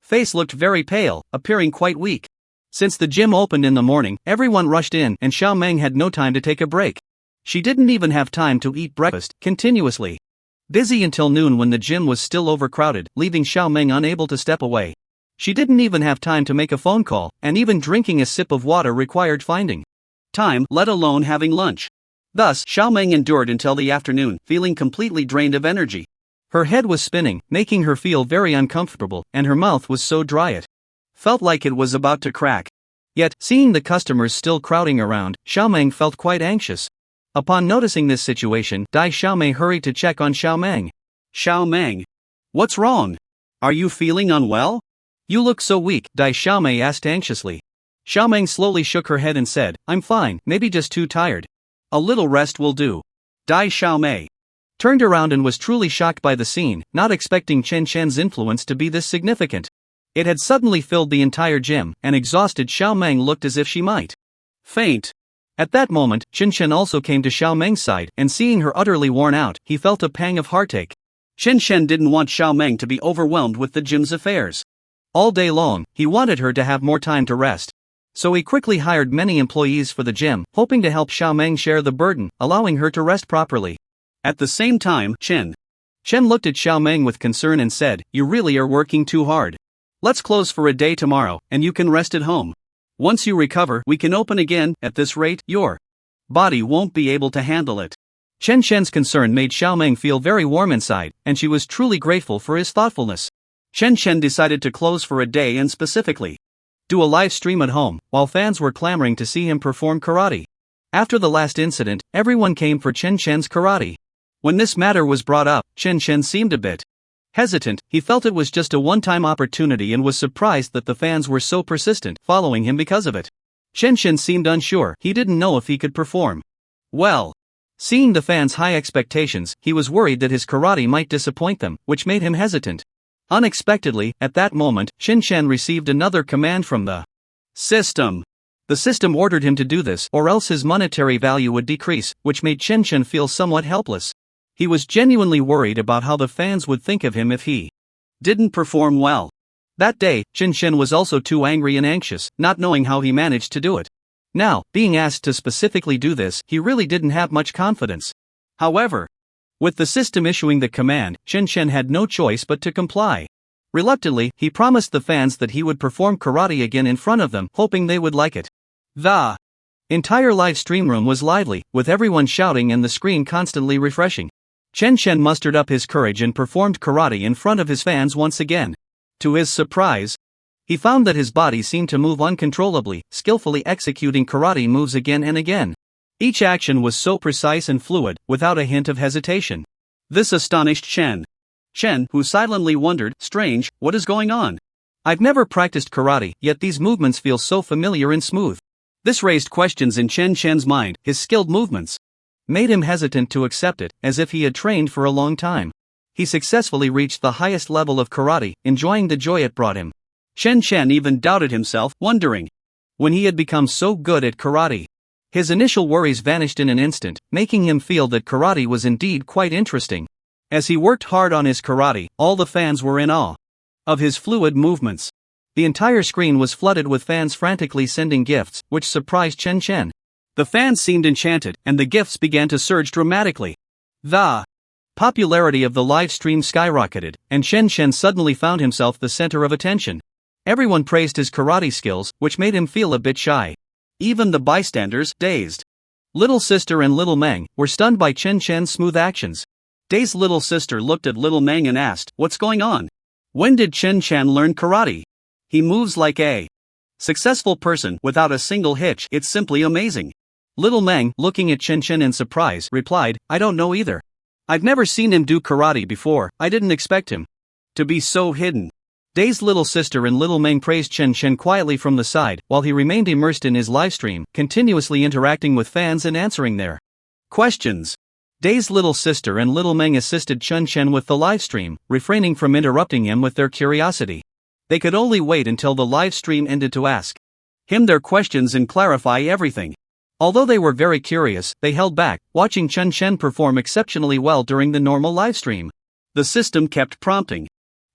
face looked very pale, appearing quite weak. Since the gym opened in the morning, everyone rushed in, and Xiaomeng had no time to take a break. She didn't even have time to eat breakfast, continuously busy until noon when the gym was still overcrowded, leaving Xiaomeng unable to step away. She didn't even have time to make a phone call, and even drinking a sip of water required finding time, let alone having lunch. Thus, Xiaomeng endured until the afternoon, feeling completely drained of energy. Her head was spinning, making her feel very uncomfortable, and her mouth was so dry it felt like it was about to crack. Yet, seeing the customers still crowding around, Xiaomeng felt quite anxious. Upon noticing this situation, Dai Xiaomei hurried to check on Xiaomeng. Xiaomeng, what's wrong? Are you feeling unwell? You look so weak, Dai Xiaomei asked anxiously. Xiaomeng slowly shook her head and said, I'm fine, maybe just too tired. A little rest will do. Dai Xiaomei turned around and was truly shocked by the scene, not expecting Chen Shen's influence to be this significant. It had suddenly filled the entire gym, and exhausted Xiaomeng looked as if she might faint. At that moment, Chen Shen also came to Xiaomeng's side, and seeing her utterly worn out, he felt a pang of heartache. Chen Shen didn't want Xiaomeng to be overwhelmed with the gym's affairs. All day long, he wanted her to have more time to rest. So he quickly hired many employees for the gym, hoping to help Xiaomeng share the burden, allowing her to rest properly. At the same time, Chen looked at Xiaomeng with concern and said, You really are working too hard. Let's close for a day tomorrow, and you can rest at home. Once you recover, we can open again. At this rate, your body won't be able to handle it. Chen Shen's concern made Xiaomeng feel very warm inside, and she was truly grateful for his thoughtfulness. Chen Shen decided to close for a day and specifically do a live stream at home, while fans were clamoring to see him perform karate. After the last incident, everyone came for Chen Shen's karate. When this matter was brought up, Chen Shen seemed a bit hesitant. He felt it was just a one-time opportunity and was surprised that the fans were so persistent, following him because of it. Chen Shen seemed unsure, he didn't know if he could perform well. Seeing the fans' high expectations, he was worried that his karate might disappoint them, which made him hesitant. Unexpectedly, at that moment, Chen Shen received another command from the system. The system ordered him to do this, or else his monetary value would decrease, which made Chen Shen feel somewhat helpless. He was genuinely worried about how the fans would think of him if he didn't perform well. That day, Chen Shen was also too angry and anxious, not knowing how he managed to do it. Now, being asked to specifically do this, he really didn't have much confidence. However, with the system issuing the command, Chen Shen had no choice but to comply. Reluctantly, he promised the fans that he would perform karate again in front of them, hoping they would like it. The entire live stream room was lively, with everyone shouting and the screen constantly refreshing. Chen Shen mustered up his courage and performed karate in front of his fans once again. To his surprise, he found that his body seemed to move uncontrollably, skillfully executing karate moves again and again. Each action was so precise and fluid, without a hint of hesitation. This astonished Chen, who silently wondered, strange, what is going on? I've never practiced karate, yet these movements feel so familiar and smooth. This raised questions in Chen Shen's mind. His skilled movements made him hesitant to accept it, as if he had trained for a long time. He successfully reached the highest level of karate, enjoying the joy it brought him. Chen Shen even doubted himself, wondering when he had become so good at karate. His initial worries vanished in an instant, making him feel that karate was indeed quite interesting. As he worked hard on his karate, all the fans were in awe of his fluid movements. The entire screen was flooded with fans frantically sending gifts, which surprised Chen Shen. The fans seemed enchanted, and the gifts began to surge dramatically. The popularity of the live stream skyrocketed, and Chen Shen suddenly found himself the center of attention. Everyone praised his karate skills, which made him feel a bit shy. Even the bystanders, dazed. Little sister and little Meng were stunned by Chen Shen's smooth actions. Dazed little sister looked at little Meng and asked, What's going on? When did Chen Shen learn karate? He moves like a successful person without a single hitch. It's simply amazing. Little Meng, looking at Chen Shen in surprise, replied, I don't know either. I've never seen him do karate before, I didn't expect him to be so hidden. Day's little sister and Little Meng praised Chen Chen quietly from the side, while he remained immersed in his livestream, continuously interacting with fans and answering their questions. Day's little sister and Little Meng assisted Chen Chen with the livestream, refraining from interrupting him with their curiosity. They could only wait until the livestream ended to ask him their questions and clarify everything. Although they were very curious, they held back, watching Chen Chen perform exceptionally well during the normal livestream. The system kept prompting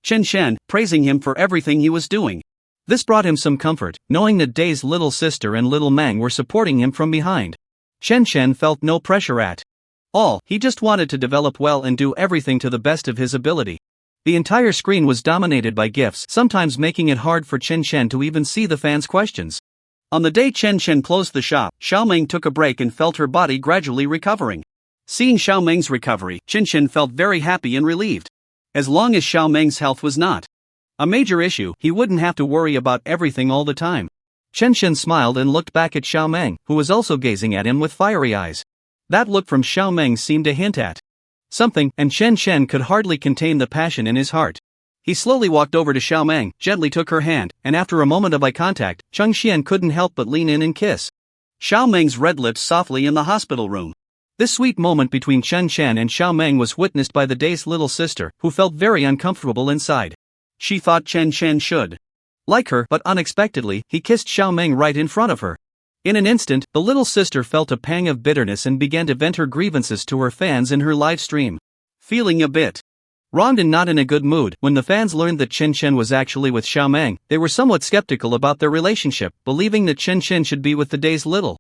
Chen Chen, praising him for everything he was doing. This brought him some comfort, knowing that Day's little sister and Little Meng were supporting him from behind. Chen Chen felt no pressure at all, he just wanted to develop well and do everything to the best of his ability. The entire screen was dominated by GIFs, sometimes making it hard for Chen Chen to even see the fans' questions. On the day Chen Chen closed the shop, Xiaomeng took a break and felt her body gradually recovering. Seeing Xiaomeng's recovery, Chen Chen felt very happy and relieved. As long as Xiaomeng's health was not a major issue, he wouldn't have to worry about everything all the time. Chen Chen smiled and looked back at Xiaomeng, who was also gazing at him with fiery eyes. That look from Xiaomeng seemed to hint at something, and Chen Chen could hardly contain the passion in his heart. He slowly walked over to Xiaomeng, gently took her hand, and after a moment of eye contact, Cheng Xian couldn't help but lean in and kiss Xiaomeng's red lips softly in the hospital room. This sweet moment between Chen Chen and Xiaomeng was witnessed by the Day's little sister, who felt very uncomfortable inside. She thought Chen Chen should like her, but unexpectedly, he kissed Xiaomeng right in front of her. In an instant, the little sister felt a pang of bitterness and began to vent her grievances to her fans in her live stream. Feeling a bit wronged and not in a good mood, when the fans learned that Chen Chen was actually with Xiaomeng, they were somewhat skeptical about their relationship, believing that Chen Chen should be with the Day's little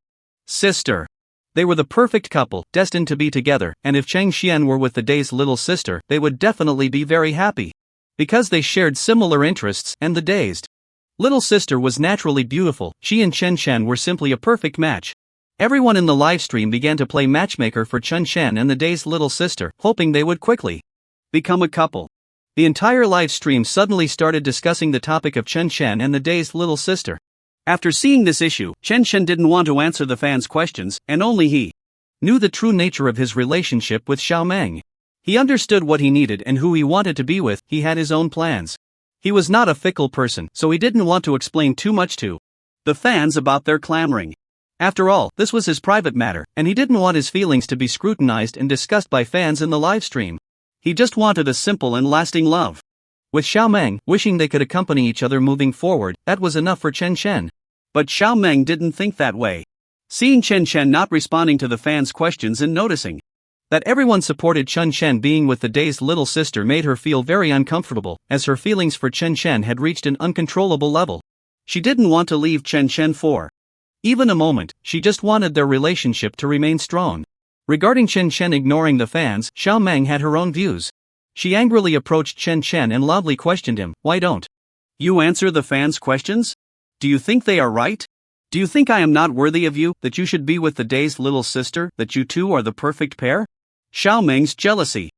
sister. They were the perfect couple, destined to be together, and if Cheng Xian were with the Day's little sister, they would definitely be very happy. Because they shared similar interests, and the Day's little sister was naturally beautiful, she and Chen Chen were simply a perfect match. Everyone in the livestream began to play matchmaker for Chen Chen and the Day's little sister, hoping they would quickly become a couple. The entire live stream suddenly started discussing the topic of Chen Chen and the Day's little sister. After seeing this issue, Chen Chen didn't want to answer the fans' questions, and only he knew the true nature of his relationship with Xiaomeng. He understood what he needed and who he wanted to be with, he had his own plans. He was not a fickle person, so he didn't want to explain too much to the fans about their clamoring. After all, this was his private matter, and he didn't want his feelings to be scrutinized and discussed by fans in the live stream. He just wanted a simple and lasting love. With Xiaomeng, wishing they could accompany each other moving forward, that was enough for Chen Chen. But Xiaomeng didn't think that way. Seeing Chen Chen not responding to the fans' questions and noticing that everyone supported Chen Chen being with the Day's little sister made her feel very uncomfortable, as her feelings for Chen Chen had reached an uncontrollable level. She didn't want to leave Chen Chen for even a moment, she just wanted their relationship to remain strong. Regarding Chen Chen ignoring the fans, Xiaomeng had her own views. She angrily approached Chen Chen and loudly questioned him, "Why don't you answer the fans' questions? Do you think they are right? Do you think I am not worthy of you, that you should be with the Day's little sister, that you two are the perfect pair?" Xiaomeng's jealousy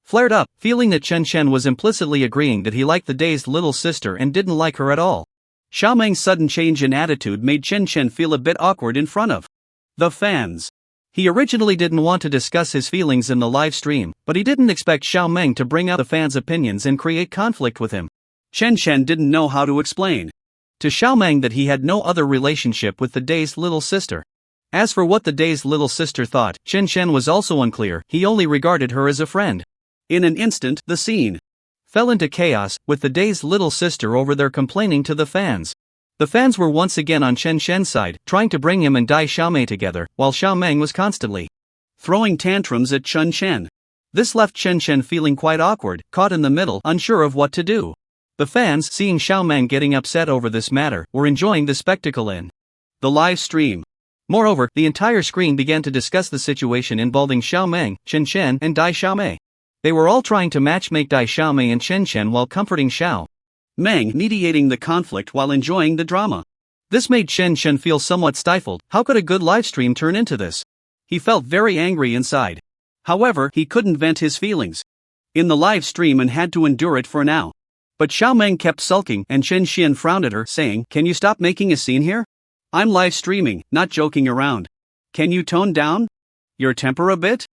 flared up, feeling that Chen Chen was implicitly agreeing that he liked the Day's little sister and didn't like her at all. Xiaomeng's sudden change in attitude made Chen Chen feel a bit awkward in front of the fans. He originally didn't want to discuss his feelings in the live stream, but he didn't expect Xiaomeng to bring out the fans' opinions and create conflict with him. Chen Chen didn't know how to explain to Xiaomeng that he had no other relationship with the Day's little sister. As for what the Day's little sister thought, Chen Chen was also unclear, he only regarded her as a friend. In an instant, the scene fell into chaos, with the Day's little sister over there complaining to the fans. The fans were once again on Chen Shen's side, trying to bring him and Dai Xiaomei together, while Xiaomeng was constantly throwing tantrums at Chen Chen. This left Chen Chen feeling quite awkward, caught in the middle, unsure of what to do. The fans, seeing Xiaomeng getting upset over this matter, were enjoying the spectacle in the live stream. Moreover, the entire screen began to discuss the situation involving Xiaomeng, Chen Chen, and Dai Xiaomei. They were all trying to matchmake Dai Xiaomei and Chen Chen while comforting Xiao Meng, mediating the conflict while enjoying the drama. This made Chen Chen feel somewhat stifled. How could a good livestream turn into this? He felt very angry inside. However, he couldn't vent his feelings in the live stream and had to endure it for now. But Xiaomeng kept sulking, and Chen Xian frowned at her, saying, "Can you stop making a scene here? I'm live streaming, not joking around. Can you tone down your temper a bit?"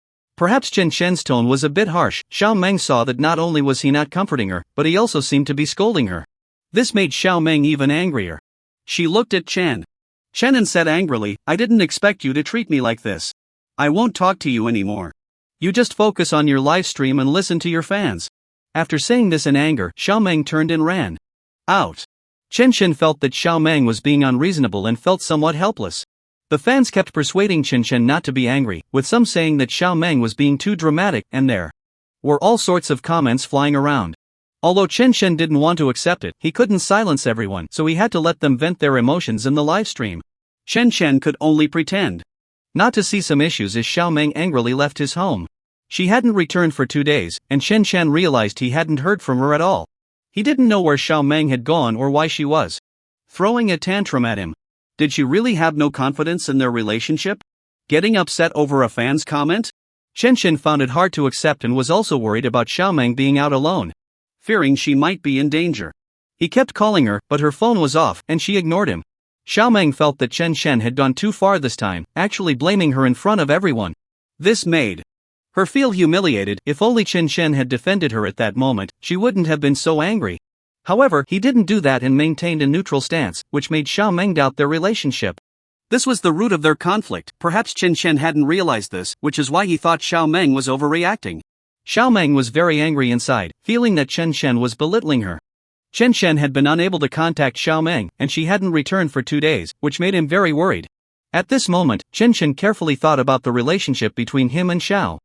Perhaps Chen Shen's tone was a bit harsh. Xiao Meng saw that not only was he not comforting her, but he also seemed to be scolding her. This made Xiao Meng even angrier. She looked at Chen. Chen said angrily, "I didn't expect you to treat me like this. I won't talk to you anymore. You just focus on your live stream and listen to your fans." After saying this in anger, Xiao Meng turned and ran out. Chen Shen felt that Xiao Meng was being unreasonable and felt somewhat helpless. The fans kept persuading Chen Shen not to be angry, with some saying that Xiao Meng was being too dramatic, and there were all sorts of comments flying around. Although Chen Shen didn't want to accept it, he couldn't silence everyone, so he had to let them vent their emotions in the live stream. Chen Shen could only pretend not to see some issues as Xiao Meng angrily left his home. She hadn't returned for 2 days, and Chen Shen realized he hadn't heard from her at all. He didn't know where Xiao Meng had gone or why she was throwing a tantrum at him. Did she really have no confidence in their relationship? Getting upset over a fan's comment? Chen Shen found it hard to accept and was also worried about Xiao Meng being out alone, fearing she might be in danger. He kept calling her, but her phone was off, and she ignored him. Xiao Meng felt that Chen Shen had gone too far this time, actually blaming her in front of everyone. This made her feel humiliated. If only Chen Shen had defended her at that moment, she wouldn't have been so angry. However, he didn't do that and maintained a neutral stance, which made Xiao Meng doubt their relationship. This was the root of their conflict. Perhaps Chen Shen hadn't realized this, which is why he thought Xiao Meng was overreacting. Xiao Meng was very angry inside, feeling that Chen Shen was belittling her. Chen Shen had been unable to contact Xiao Meng, and she hadn't returned for 2 days, which made him very worried. At this moment, Chen Shen carefully thought about the relationship between him and Xiao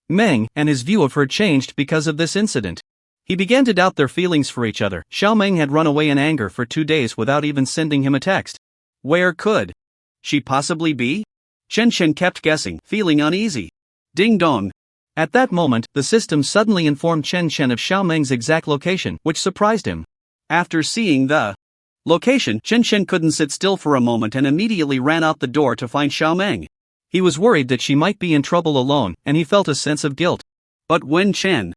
Meng, and his view of her changed because of this incident. He began to doubt their feelings for each other. Xiao Meng had run away in anger for 2 days without even sending him a text. Where could she possibly be? Chen Shen kept guessing, feeling uneasy. Ding dong. At that moment, the system suddenly informed Chen Shen of Xiao Meng's exact location, which surprised him. After seeing the location, Chen Shen couldn't sit still for a moment and immediately ran out the door to find Xiao Meng. He was worried that she might be in trouble alone, and he felt a sense of guilt. But when Chen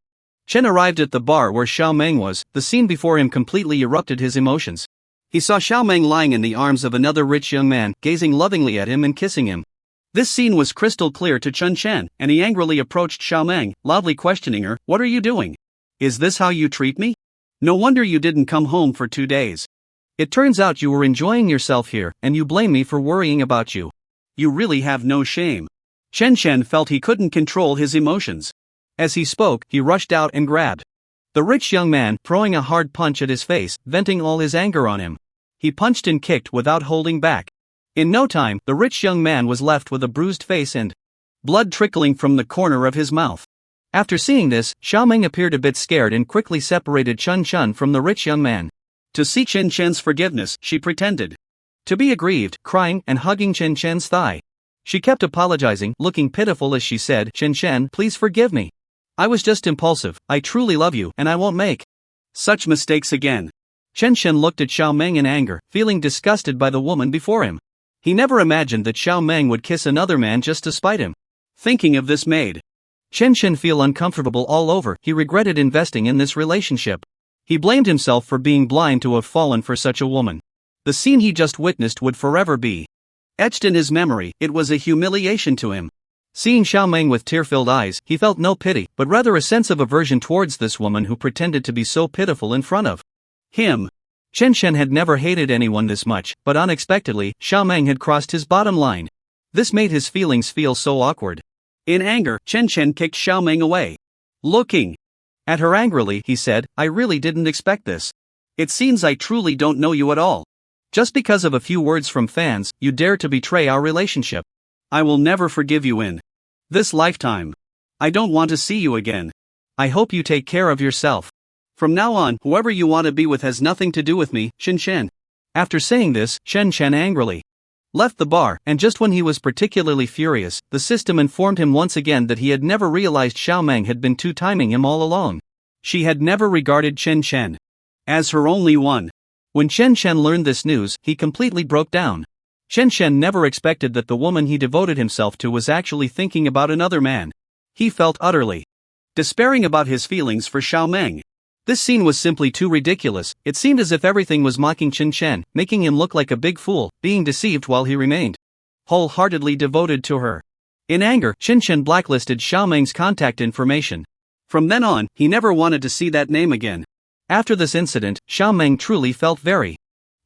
arrived at the bar where Xiao Meng was, the scene before him completely erupted his emotions. He saw Xiao Meng lying in the arms of another rich young man, gazing lovingly at him and kissing him. This scene was crystal clear to Chen Shen, and he angrily approached Xiao Meng, loudly questioning her, "What are you doing? Is this how you treat me? No wonder you didn't come home for 2 days. It turns out you were enjoying yourself here, and you blame me for worrying about you. You really have no shame." Chen Shen felt he couldn't control his emotions. As he spoke, he rushed out and grabbed the rich young man, throwing a hard punch at his face, venting all his anger on him. He punched and kicked without holding back. In no time, the rich young man was left with a bruised face and blood trickling from the corner of his mouth. After seeing this, Xiao Meng appeared a bit scared and quickly separated Chen Shen from the rich young man. To seek Chen Shen's forgiveness, she pretended to be aggrieved, crying and hugging Chen Shen's thigh. She kept apologizing, looking pitiful as she said, "Chen Shen, please forgive me. I was just impulsive. I truly love you, and I won't make such mistakes again." Chen Shen looked at Xiao Meng in anger, feeling disgusted by the woman before him. He never imagined that Xiao Meng would kiss another man just to spite him. Thinking of this made Chen Shen feel uncomfortable all over. He regretted investing in this relationship. He blamed himself for being blind to have fallen for such a woman. The scene he just witnessed would forever be etched in his memory. It was a humiliation to him. Seeing Xiao Meng with tear-filled eyes, he felt no pity, but rather a sense of aversion towards this woman who pretended to be so pitiful in front of him. Chen Shen had never hated anyone this much, but unexpectedly, Xiao Meng had crossed his bottom line. This made his feelings feel so awkward. In anger, Chen Shen kicked Xiao Meng away. Looking at her angrily, he said, "I really didn't expect this. It seems I truly don't know you at all. Just because of a few words from fans, you dare to betray our relationship. I will never forgive you in this lifetime. I don't want to see you again. I hope you take care of yourself. From now on, whoever you want to be with has nothing to do with me, Chen Shen." After saying this, Chen Shen angrily left the bar, and just when he was particularly furious, the system informed him once again that he had never realized Xiao Meng had been two-timing him all along. She had never regarded Chen Shen as her only one. When Chen Shen learned this news, he completely broke down. Chen Shen never expected that the woman he devoted himself to was actually thinking about another man. He felt utterly despairing about his feelings for Xiao Meng. This scene was simply too ridiculous. It seemed as if everything was mocking Chen Shen, making him look like a big fool, being deceived while he remained wholeheartedly devoted to her. In anger, Chen Chen blacklisted Xiao Meng's contact information. From then on, he never wanted to see that name again. After this incident, Xiao Meng truly felt very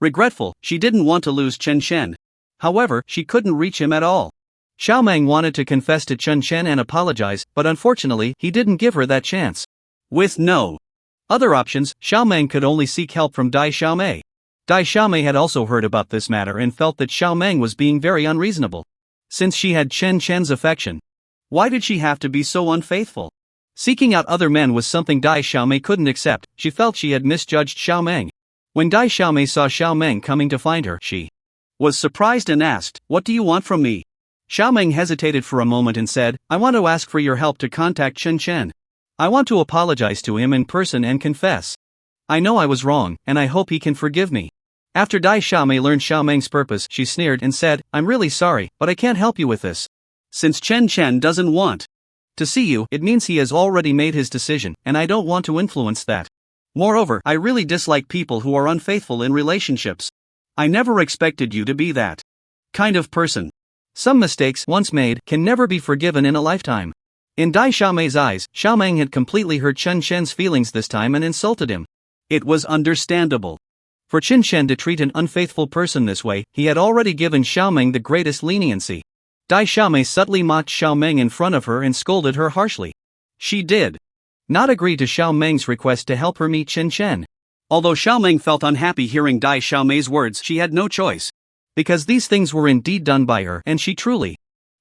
regretful. She didn't want to lose Chen Chen. However, she couldn't reach him at all. Xiao Meng wanted to confess to Chen Chen and apologize, but unfortunately, he didn't give her that chance. With no other options, Xiao Meng could only seek help from Dai Xiaomei. Dai Xiaomei had also heard about this matter and felt that Xiao Meng was being very unreasonable. Since she had Chen Chen's affection, why did she have to be so unfaithful? Seeking out other men was something Dai Xiaomei couldn't accept. She felt she had misjudged Xiao Meng. When Dai Xiaomei saw Xiao Meng coming to find her, she was surprised and asked, "What do you want from me?" Xiao Meng hesitated for a moment and said, "I want to ask for your help to contact Chen Chen. I want to apologize to him in person and confess. I know I was wrong, and I hope he can forgive me." After Dai Xiaomei learned Xiao Meng's purpose, she sneered and said, "I'm really sorry, but I can't help you with this. Since Chen Chen doesn't want to see you, it means he has already made his decision, and I don't want to influence that. Moreover, I really dislike people who are unfaithful in relationships. I never expected you to be that kind of person. Some mistakes once made can never be forgiven in a lifetime." In Dai Xiaomei's eyes, Xiao Meng had completely hurt Chen Chen's feelings this time and insulted him. It was understandable. For Chen Chen to treat an unfaithful person this way, he had already given Xiao Meng the greatest leniency. Dai Xiaomei subtly mocked Xiao Meng in front of her and scolded her harshly. She did not agree to Xiao Meng's request to help her meet Chen Chen. Although Xiao Meng felt unhappy hearing Dai Xiaomei's words, she had no choice. Because these things were indeed done by her and she truly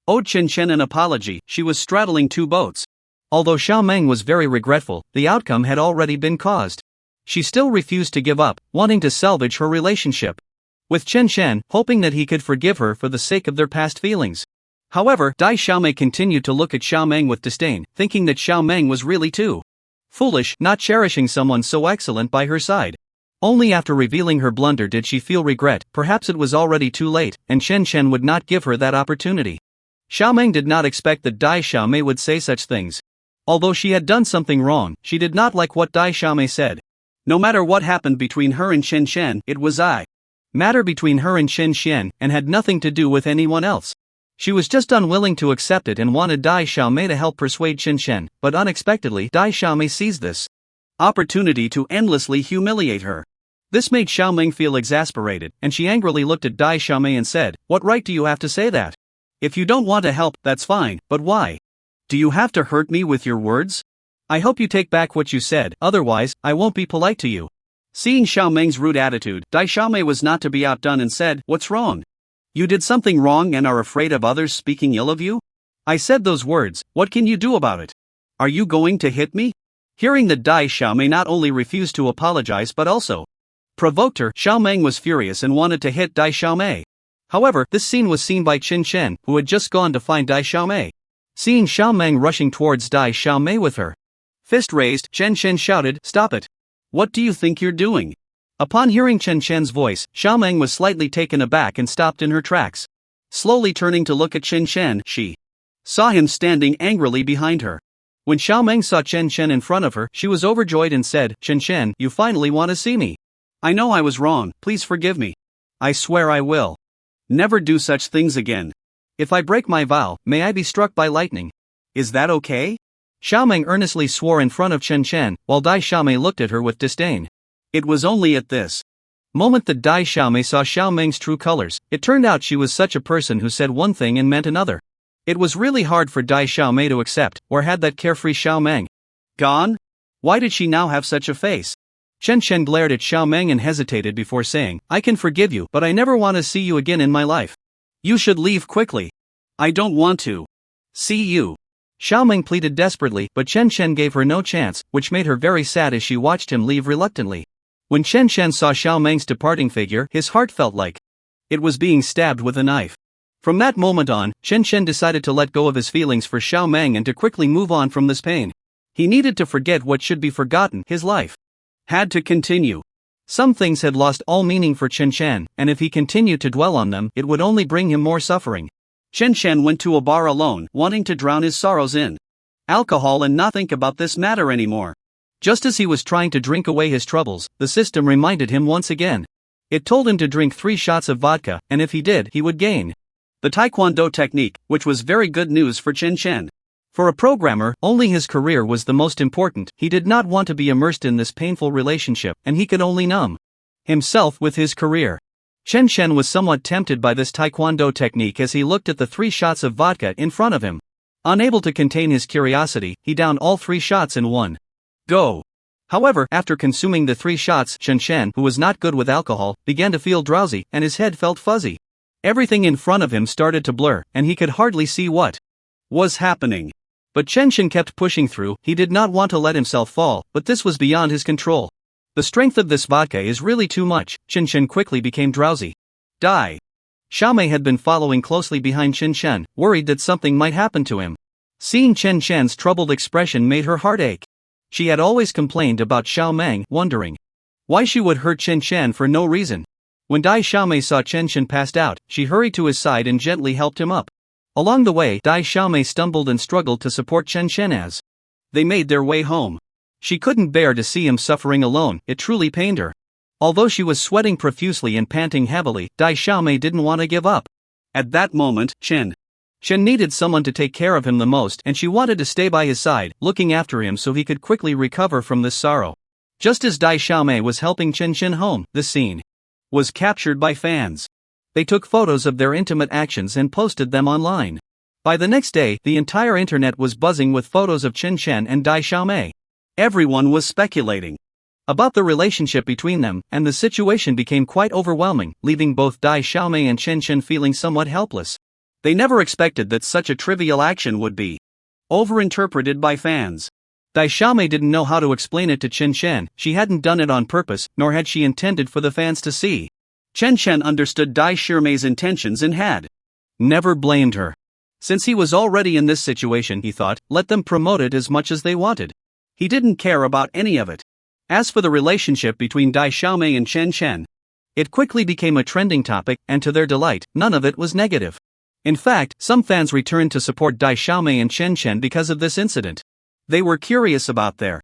owed Chen Chen an apology. She was straddling two boats. Although Xiao Meng was very regretful, the outcome had already been caused. She still refused to give up, wanting to salvage her relationship with Chen Chen, hoping that he could forgive her for the sake of their past feelings. However, Dai Xiaomei continued to look at Xiao Meng with disdain, thinking that Xiao Meng was really too foolish, not cherishing someone so excellent by her side. Only after revealing her blunder did she feel regret. Perhaps it was already too late, and Chen Chen would not give her that opportunity. Xiao Meng did not expect that Dai Xiaomei would say such things. Although she had done something wrong, she did not like what Dai Xiaomei said. No matter what happened between her and Chen Chen, it was a matter between her and Chen Chen, and had nothing to do with anyone else. She was just unwilling to accept it and wanted Dai Xiaomei to help persuade Chen Chen, but unexpectedly, Dai Xiaomei seized this opportunity to endlessly humiliate her. This made Xiao Meng feel exasperated, and she angrily looked at Dai Xiaomei and said, "What right do you have to say that? If you don't want to help, that's fine, but why do you have to hurt me with your words? I hope you take back what you said, otherwise, I won't be polite to you." Seeing Xiao Meng's rude attitude, Dai Xiaomei was not to be outdone and said, "What's wrong? You did something wrong and are afraid of others speaking ill of you? I said those words, what can you do about it? Are you going to hit me?" Hearing that Dai Xiaomei not only refused to apologize but also provoked her, Xiao Meng was furious and wanted to hit Dai Xiaomei. However, this scene was seen by Chen Chen, who had just gone to find Dai Xiaomei. Seeing Xiao Meng rushing towards Dai Xiaomei with her fist raised, Chen Chen shouted, "Stop it! What do you think you're doing?" Upon hearing Chen Chen's voice, Xiao Meng was slightly taken aback and stopped in her tracks. Slowly turning to look at Chen Chen, she saw him standing angrily behind her. When Xiao Meng saw Chen Chen in front of her, she was overjoyed and said, "Chen Chen, you finally want to see me. I know I was wrong, please forgive me. I swear I will never do such things again. If I break my vow, may I be struck by lightning. Is that okay?" Xiao Meng earnestly swore in front of Chen Chen, while Dai Xiaomei looked at her with disdain. It was only at this moment that Dai Xiaomei saw Xiao Meng's true colors. It turned out she was such a person who said one thing and meant another. It was really hard for Dai Xiaomei to accept, or had that carefree Xiao Meng gone? Why did she now have such a face? Chen Chen glared at Xiao Meng and hesitated before saying, "I can forgive you, but I never want to see you again in my life. You should leave quickly. I don't want to see you." Xiao Meng pleaded desperately, but Chen Chen gave her no chance, which made her very sad as she watched him leave reluctantly. When Chen Chen saw Xiao Meng's departing figure, his heart felt like it was being stabbed with a knife. From that moment on, Chen Chen decided to let go of his feelings for Xiao Meng and to quickly move on from this pain. He needed to forget what should be forgotten. His life had to continue. Some things had lost all meaning for Chen Chen, and if he continued to dwell on them, it would only bring him more suffering. Chen Chen went to a bar alone, wanting to drown his sorrows in alcohol and not think about this matter anymore. Just as he was trying to drink away his troubles, the system reminded him once again. It told him to drink 3 shots of vodka, and if he did, he would gain the Taekwondo technique, which was very good news for Chen Chen. For a programmer, only his career was the most important. He did not want to be immersed in this painful relationship, and he could only numb himself with his career. Chen Chen was somewhat tempted by this Taekwondo technique as he looked at the 3 shots of vodka in front of him. Unable to contain his curiosity, he downed all 3 shots in one go. However, after consuming the 3 shots, Chen Chen, who was not good with alcohol, began to feel drowsy, and his head felt fuzzy. Everything in front of him started to blur, and he could hardly see what was happening. But Chen Chen kept pushing through. He did not want to let himself fall, but this was beyond his control. The strength of this vodka is really too much. Chen Chen quickly became drowsy. Dai Xiaomei had been following closely behind Chen Chen, worried that something might happen to him. Seeing Chen Chen's troubled expression made her heart ache. She had always complained about Xiaomei, wondering why she would hurt Chen Chen for no reason. When Dai Xiaomei saw Chen Chen passed out, she hurried to his side and gently helped him up. Along the way, Dai Xiaomei stumbled and struggled to support Chen Chen as they made their way home. She couldn't bear to see him suffering alone. It truly pained her. Although she was sweating profusely and panting heavily, Dai Xiaomei didn't want to give up. At that moment, Chen needed someone to take care of him the most, and she wanted to stay by his side, looking after him so he could quickly recover from this sorrow. Just as Dai Xiaomei was helping Chen Chen home, the scene was captured by fans. They took photos of their intimate actions and posted them online. By the next day, the entire internet was buzzing with photos of Chen Chen and Dai Xiaomei. Everyone was speculating about the relationship between them, and the situation became quite overwhelming, leaving both Dai Xiaomei and Chen Chen feeling somewhat helpless. They never expected that such a trivial action would be overinterpreted by fans. Dai Xiaomei didn't know how to explain it to Chen Chen. She hadn't done it on purpose, nor had she intended for the fans to see. Chen Chen understood Dai Xiaomei's intentions and had never blamed her. Since he was already in this situation, he thought, let them promote it as much as they wanted. He didn't care about any of it. As for the relationship between Dai Xiaomei and Chen Chen, it quickly became a trending topic, and to their delight, none of it was negative. In fact, some fans returned to support Dai Xiaomei and Chen Chen because of this incident. They were curious about their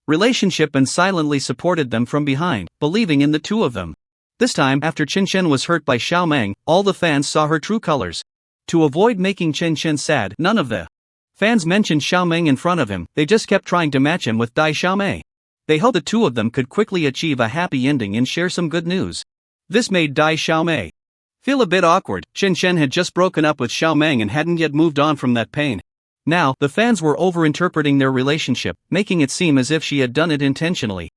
relationship and silently supported them from behind, believing in the two of them. This time, after Chen Chen was hurt by Xiaomei, all the fans saw her true colors. To avoid making Chen Chen sad, none of the fans mentioned Xiaomei in front of him. They just kept trying to match him with Dai Xiaomei. They hoped the two of them could quickly achieve a happy ending and share some good news. This made Dai Xiaomei feel a bit awkward. Chen Chen had just broken up with Xiaomei and hadn't yet moved on from that pain. Now, the fans were overinterpreting their relationship, making it seem as if she had done it intentionally.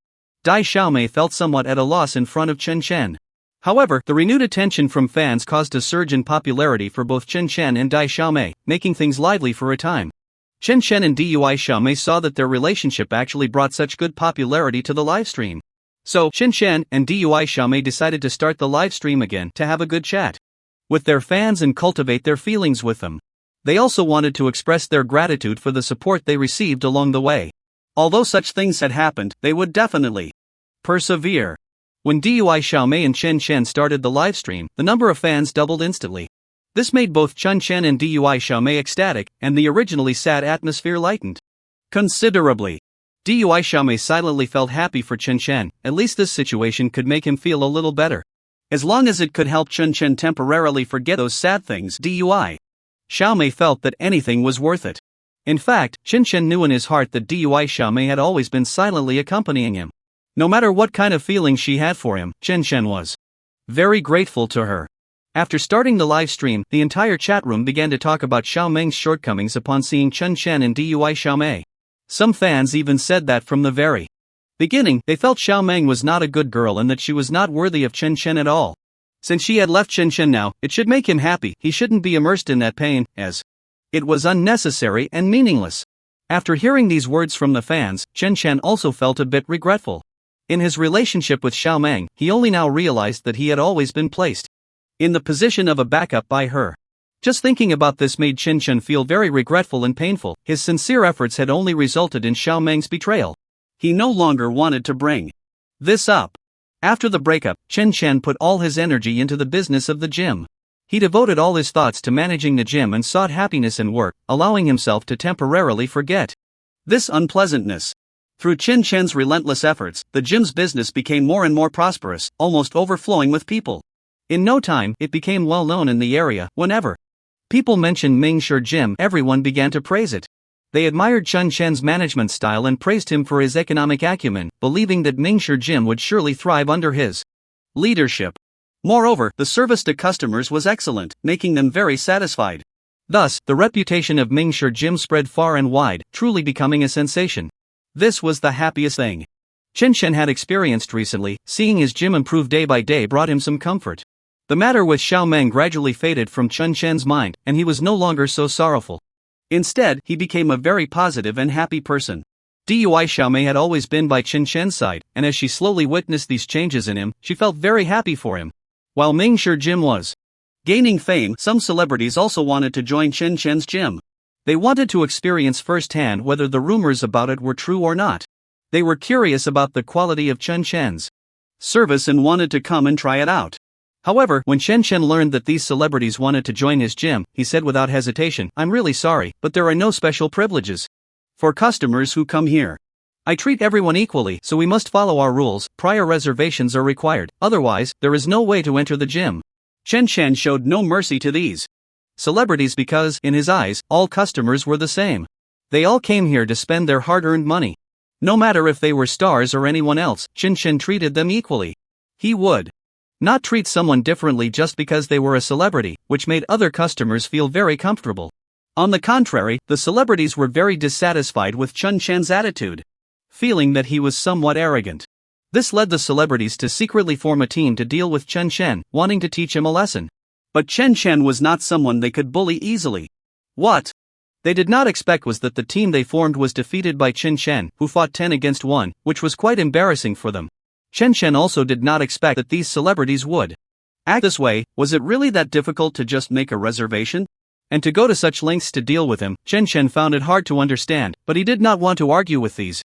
Dai Xiaomei felt somewhat at a loss in front of Chen Chen. However, the renewed attention from fans caused a surge in popularity for both Chen Chen and Dai Xiaomei, making things lively for a time. Chen Chen and Dai Xiaomei saw that their relationship actually brought such good popularity to the livestream. So, Chen Chen and Dai Xiaomei decided to start the livestream again to have a good chat with their fans and cultivate their feelings with them. They also wanted to express their gratitude for the support they received along the way. Although such things had happened, they would definitely persevere. When Dai Xiaomei and Chen Chen started the livestream, the number of fans doubled instantly. This made both Chen Chen and Dai Xiaomei ecstatic, and the originally sad atmosphere lightened considerably. Dai Xiaomei silently felt happy for Chen Chen. At least this situation could make him feel a little better. As long as it could help Chen Chen temporarily forget those sad things, Dai Xiaomei felt that anything was worth it. In fact, Chen Chen knew in his heart that Dai Xiaomei had always been silently accompanying him. No matter what kind of feeling she had for him, Chen Chen was very grateful to her. After starting the live stream, the entire chat room began to talk about Xiaomei's shortcomings upon seeing Chen Chen and Dai Xiaomei. Some fans even said that from the very beginning, they felt Xiaomei was not a good girl and that she was not worthy of Chen Chen at all. Since she had left Chen Chen now, it should make him happy. He shouldn't be immersed in that pain, as it was unnecessary and meaningless. After hearing these words from the fans, Chen Chen also felt a bit regretful. In his relationship with Xiaomei, he only now realized that he had always been placed in the position of a backup by her. Just thinking about this made Chen Chen feel very regretful and painful. His sincere efforts had only resulted in Xiaomei's betrayal. He no longer wanted to bring this up. After the breakup, Chen Chen put all his energy into the business of the gym. He devoted all his thoughts to managing the gym and sought happiness in work, allowing himself to temporarily forget this unpleasantness. Through Chen Chen's relentless efforts, the gym's business became more and more prosperous, almost overflowing with people. In no time, it became well known in the area. Whenever People mentioned Mingshi Gym, everyone began to praise it. They admired Chun Chen's management style and praised him for his economic acumen, believing that Mingshi Gym would surely thrive under his leadership. Moreover, the service to customers was excellent, making them very satisfied. Thus, the reputation of Mingshi Gym spread far and wide, truly becoming a sensation. This was the happiest thing Chen Chen had experienced recently. Seeing his gym improve day by day brought him some comfort. The matter with Xiao Meng gradually faded from Chun Chen's mind, and he was no longer so sorrowful. Instead, he became a very positive and happy person. Dui Xiaomei had always been by Chen Chen's side, and as she slowly witnessed these changes in him, she felt very happy for him. While Mingshi Gym was gaining fame, some celebrities also wanted to join Chen Chen's gym. They wanted to experience firsthand whether the rumors about it were true or not. They were curious about the quality of Chen Chen's service and wanted to come and try it out. However, when Chen Chen learned that these celebrities wanted to join his gym, he said without hesitation, "I'm really sorry, but there are no special privileges for customers who come here. I treat everyone equally, so we must follow our rules. Prior reservations are required, otherwise, there is no way to enter the gym." Chen Chen showed no mercy to these celebrities because, in his eyes, all customers were the same. They all came here to spend their hard-earned money. No matter if they were stars or anyone else, Chen Chen treated them equally. He would not treat someone differently just because they were a celebrity, which made other customers feel very comfortable. On the contrary, the celebrities were very dissatisfied with Chen Chen's attitude, feeling that he was somewhat arrogant. This led the celebrities to secretly form a team to deal with Chen Chen, wanting to teach him a lesson. But Chen Chen was not someone they could bully easily. What they did not expect was that the team they formed was defeated by Chen Chen, who fought 10 against 1, which was quite embarrassing for them. Chen Chen also did not expect that these celebrities would act this way. Was it really that difficult to just make a reservation? And to go to such lengths to deal with him? Chen Chen found it hard to understand, but he did not want to argue with these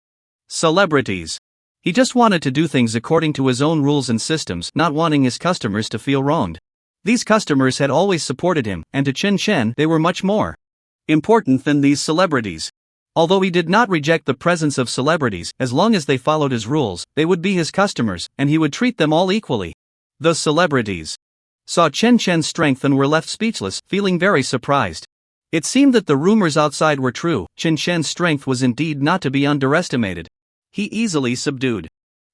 celebrities. He just wanted to do things according to his own rules and systems, not wanting his customers to feel wronged. These customers had always supported him, and to Chen Chen they were much more important than these celebrities. Although he did not reject the presence of celebrities, as long as they followed his rules, they would be his customers, and he would treat them all equally. The celebrities saw Chen Chen's strength and were left speechless, feeling very surprised. It seemed that the rumors outside were true. Chen Chen's strength was indeed not to be underestimated. He easily subdued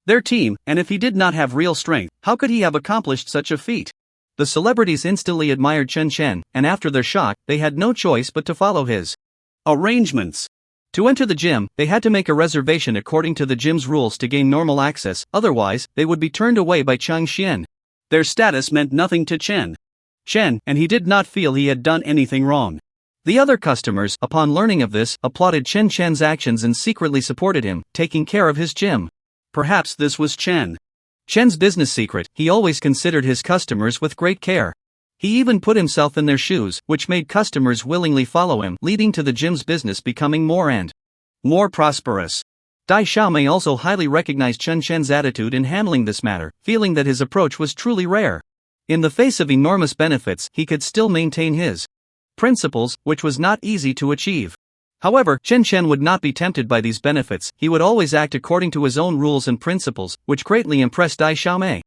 their team, and if he did not have real strength, how could he have accomplished such a feat? The celebrities instantly admired Chen Chen, and after their shock, they had no choice but to follow his arrangements. To enter the gym, they had to make a reservation according to the gym's rules to gain normal access, otherwise, they would be turned away by Chang Xian. Their status meant nothing to Chen Chen, and he did not feel he had done anything wrong. The other customers, upon learning of this, applauded Chen Chen's actions and secretly supported him, taking care of his gym. Perhaps this was Chen's business secret. He always considered his customers with great care. He even put himself in their shoes, which made customers willingly follow him, leading to the gym's business becoming more and more prosperous. Dai Xiaomei also highly recognized Chen Chen's attitude in handling this matter, feeling that his approach was truly rare. In the face of enormous benefits, he could still maintain his principles, which was not easy to achieve. However, Chen Chen would not be tempted by these benefits. He would always act according to his own rules and principles, which greatly impressed Dai Xiaomei.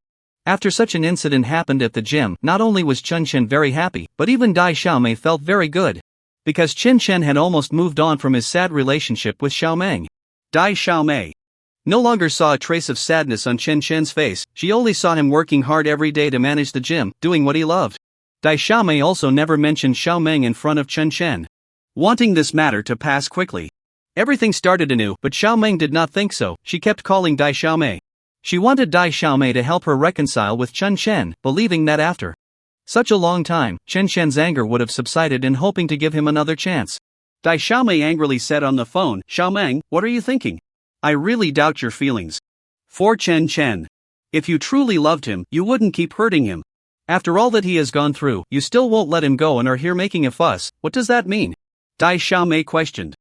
After such an incident happened at the gym, not only was Chen Chen very happy, but even Dai Xiaomei felt very good. Because Chen Chen had almost moved on from his sad relationship with Xiao Meng. Dai Xiaomei no longer saw a trace of sadness on Chen Chen's face. She only saw him working hard every day to manage the gym, doing what he loved. Dai Xiaomei also never mentioned Xiao Meng in front of Chen Chen, wanting this matter to pass quickly. Everything started anew, but Xiao Meng did not think so. She kept calling Dai Xiaomei. She wanted Dai Xiaomei to help her reconcile with Chen Chen, believing that after such a long time, Chen Chen's anger would have subsided and hoping to give him another chance. Dai Xiaomei angrily said on the phone, "Xiao Meng, what are you thinking? I really doubt your feelings for Chen Chen. If you truly loved him, you wouldn't keep hurting him. After all that he has gone through, you still won't let him go and are here making a fuss. What does that mean?" Dai Xiaomei questioned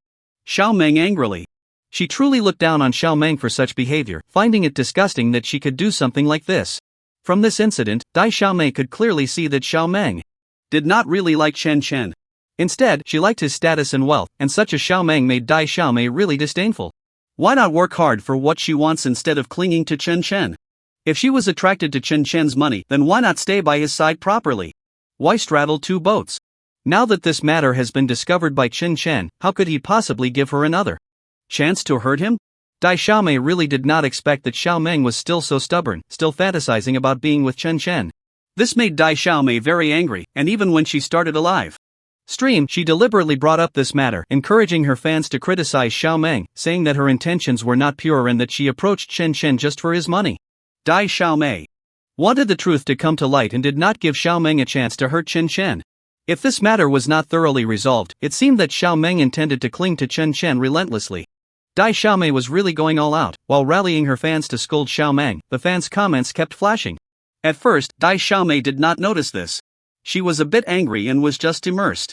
Xiao Meng angrily. She truly looked down on Xiao Meng for such behavior, finding it disgusting that she could do something like this. From this incident, Dai Xiaomei could clearly see that Xiao Meng did not really like Chen Chen. Instead, she liked his status and wealth, and such a Xiao Meng made Dai Xiaomei really disdainful. Why not work hard for what she wants instead of clinging to Chen Chen? If she was attracted to Chen Chen's money, then why not stay by his side properly? Why straddle two boats? Now that this matter has been discovered by Chen Chen, how could he possibly give her another chance to hurt him? Dai Xiaomei really did not expect that Xiao Meng was still so stubborn, still fantasizing about being with Chen Chen. This made Dai Xiaomei very angry, and even when she started a live stream, she deliberately brought up this matter, encouraging her fans to criticize Xiao Meng, saying that her intentions were not pure and that she approached Chen Chen just for his money. Dai Xiaomei wanted the truth to come to light and did not give Xiao Meng a chance to hurt Chen Chen. If this matter was not thoroughly resolved, it seemed that Xiao Meng intended to cling to Chen Chen relentlessly. Dai Xiaomei was really going all out, while rallying her fans to scold Xiao Meng. The fans' comments kept flashing. At first, Dai Xiaomei did not notice this. She was a bit angry and was just immersed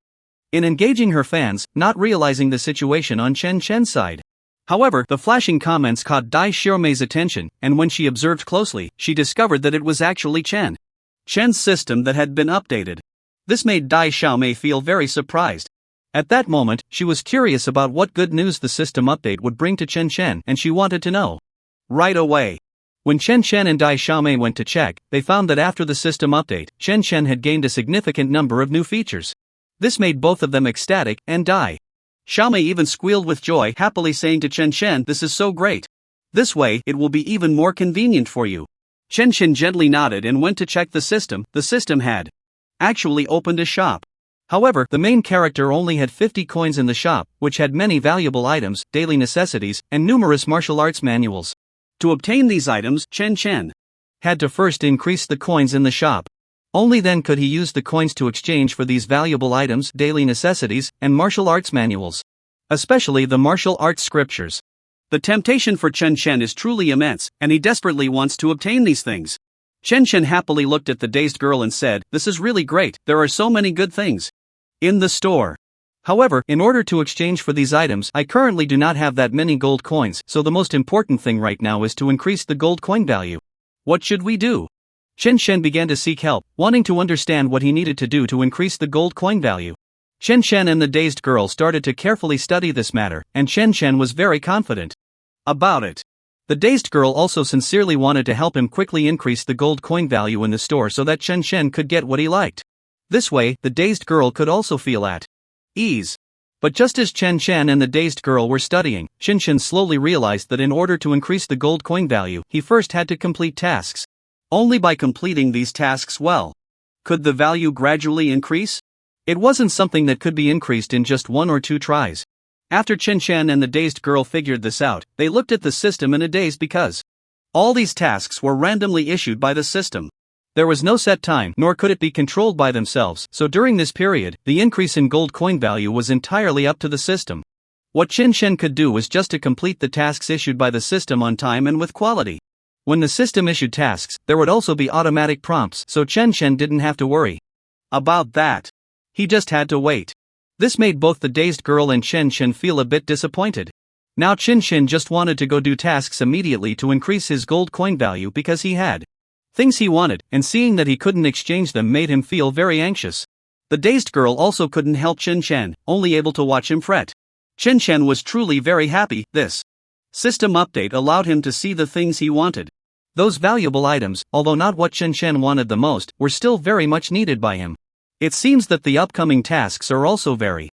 in engaging her fans, not realizing the situation on Chen Chen's side. However, the flashing comments caught Dai Xiaomei's attention, and when she observed closely, she discovered that it was actually Chen's system that had been updated. This made Dai Xiaomei feel very surprised. At that moment, she was curious about what good news the system update would bring to Chen Chen, and she wanted to know right away. When Chen Chen and Dai Xiaomei went to check, they found that after the system update, Chen Chen had gained a significant number of new features. This made both of them ecstatic, and Dai Xiaomei even squealed with joy, happily saying to Chen Chen, "This is so great. This way, it will be even more convenient for you." Chen Chen gently nodded and went to check the system. The system had actually opened a shop. However, the main character only had 50 coins in the shop, which had many valuable items, daily necessities, and numerous martial arts manuals. To obtain these items, Chen Chen had to first increase the coins in the shop. Only then could he use the coins to exchange for these valuable items, daily necessities, and martial arts manuals. Especially the martial arts scriptures. The temptation for Chen Chen is truly immense, and he desperately wants to obtain these things. Chen Chen happily looked at the dazed girl and said, "This is really great, there are so many good things in the store. However, in order to exchange for these items, I currently do not have that many gold coins, so the most important thing right now is to increase the gold coin value. What should we do?" Chen Chen began to seek help, wanting to understand what he needed to do to increase the gold coin value. Chen Chen and the dazed girl started to carefully study this matter, and Chen Chen was very confident about it. The dazed girl also sincerely wanted to help him quickly increase the gold coin value in the store so that Chen Chen could get what he liked. This way, the dazed girl could also feel at ease. But just as Chen Chen and the dazed girl were studying, Chen Chen slowly realized that in order to increase the gold coin value, he first had to complete tasks. Only by completing these tasks well could the value gradually increase. It wasn't something that could be increased in just 1 or 2 tries. After Chen Chen and the dazed girl figured this out, they looked at the system in a daze because all these tasks were randomly issued by the system. There was no set time, nor could it be controlled by themselves, so during this period, the increase in gold coin value was entirely up to the system. What Chen Chen could do was just to complete the tasks issued by the system on time and with quality. When the system issued tasks, there would also be automatic prompts, so Chen Chen didn't have to worry about that. He just had to wait. This made both the dazed girl and Chen Chen feel a bit disappointed. Now Chen Chen just wanted to go do tasks immediately to increase his gold coin value because he had things he wanted, and seeing that he couldn't exchange them made him feel very anxious. The dazed girl also couldn't help Chen Chen, only able to watch him fret. Chen Chen was truly very happy. This system update allowed him to see the things he wanted. Those valuable items, although not what Chen Chen wanted the most, were still very much needed by him. It seems that the upcoming tasks are also very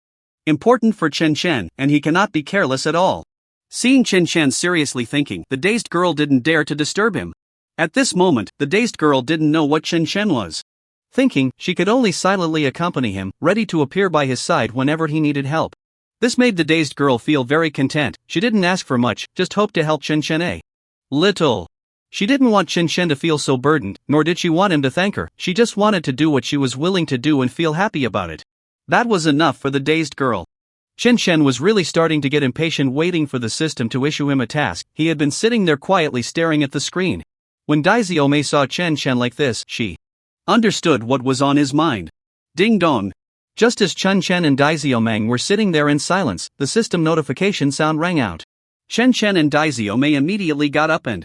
important for Chen Chen, and he cannot be careless at all. Seeing Chen Chen seriously thinking, the dazed girl didn't dare to disturb him. At this moment, the dazed girl didn't know what Chen Chen was thinking. She could only silently accompany him, ready to appear by his side whenever he needed help. This made the dazed girl feel very content. She didn't ask for much, just hoped to help Chen Chen a little. She didn't want Chen Chen to feel so burdened, nor did she want him to thank her. She just wanted to do what she was willing to do and feel happy about it. That was enough for the dazed girl. Chen Chen was really starting to get impatient waiting for the system to issue him a task. He had been sitting there quietly staring at the screen. When Dai Xiaomei saw Chen Chen like this, she understood what was on his mind. Ding dong. Just as Chen Chen and Dai Xiaomei were sitting there in silence, the system notification sound rang out. Chen Chen and Dai Xiaomei immediately got up and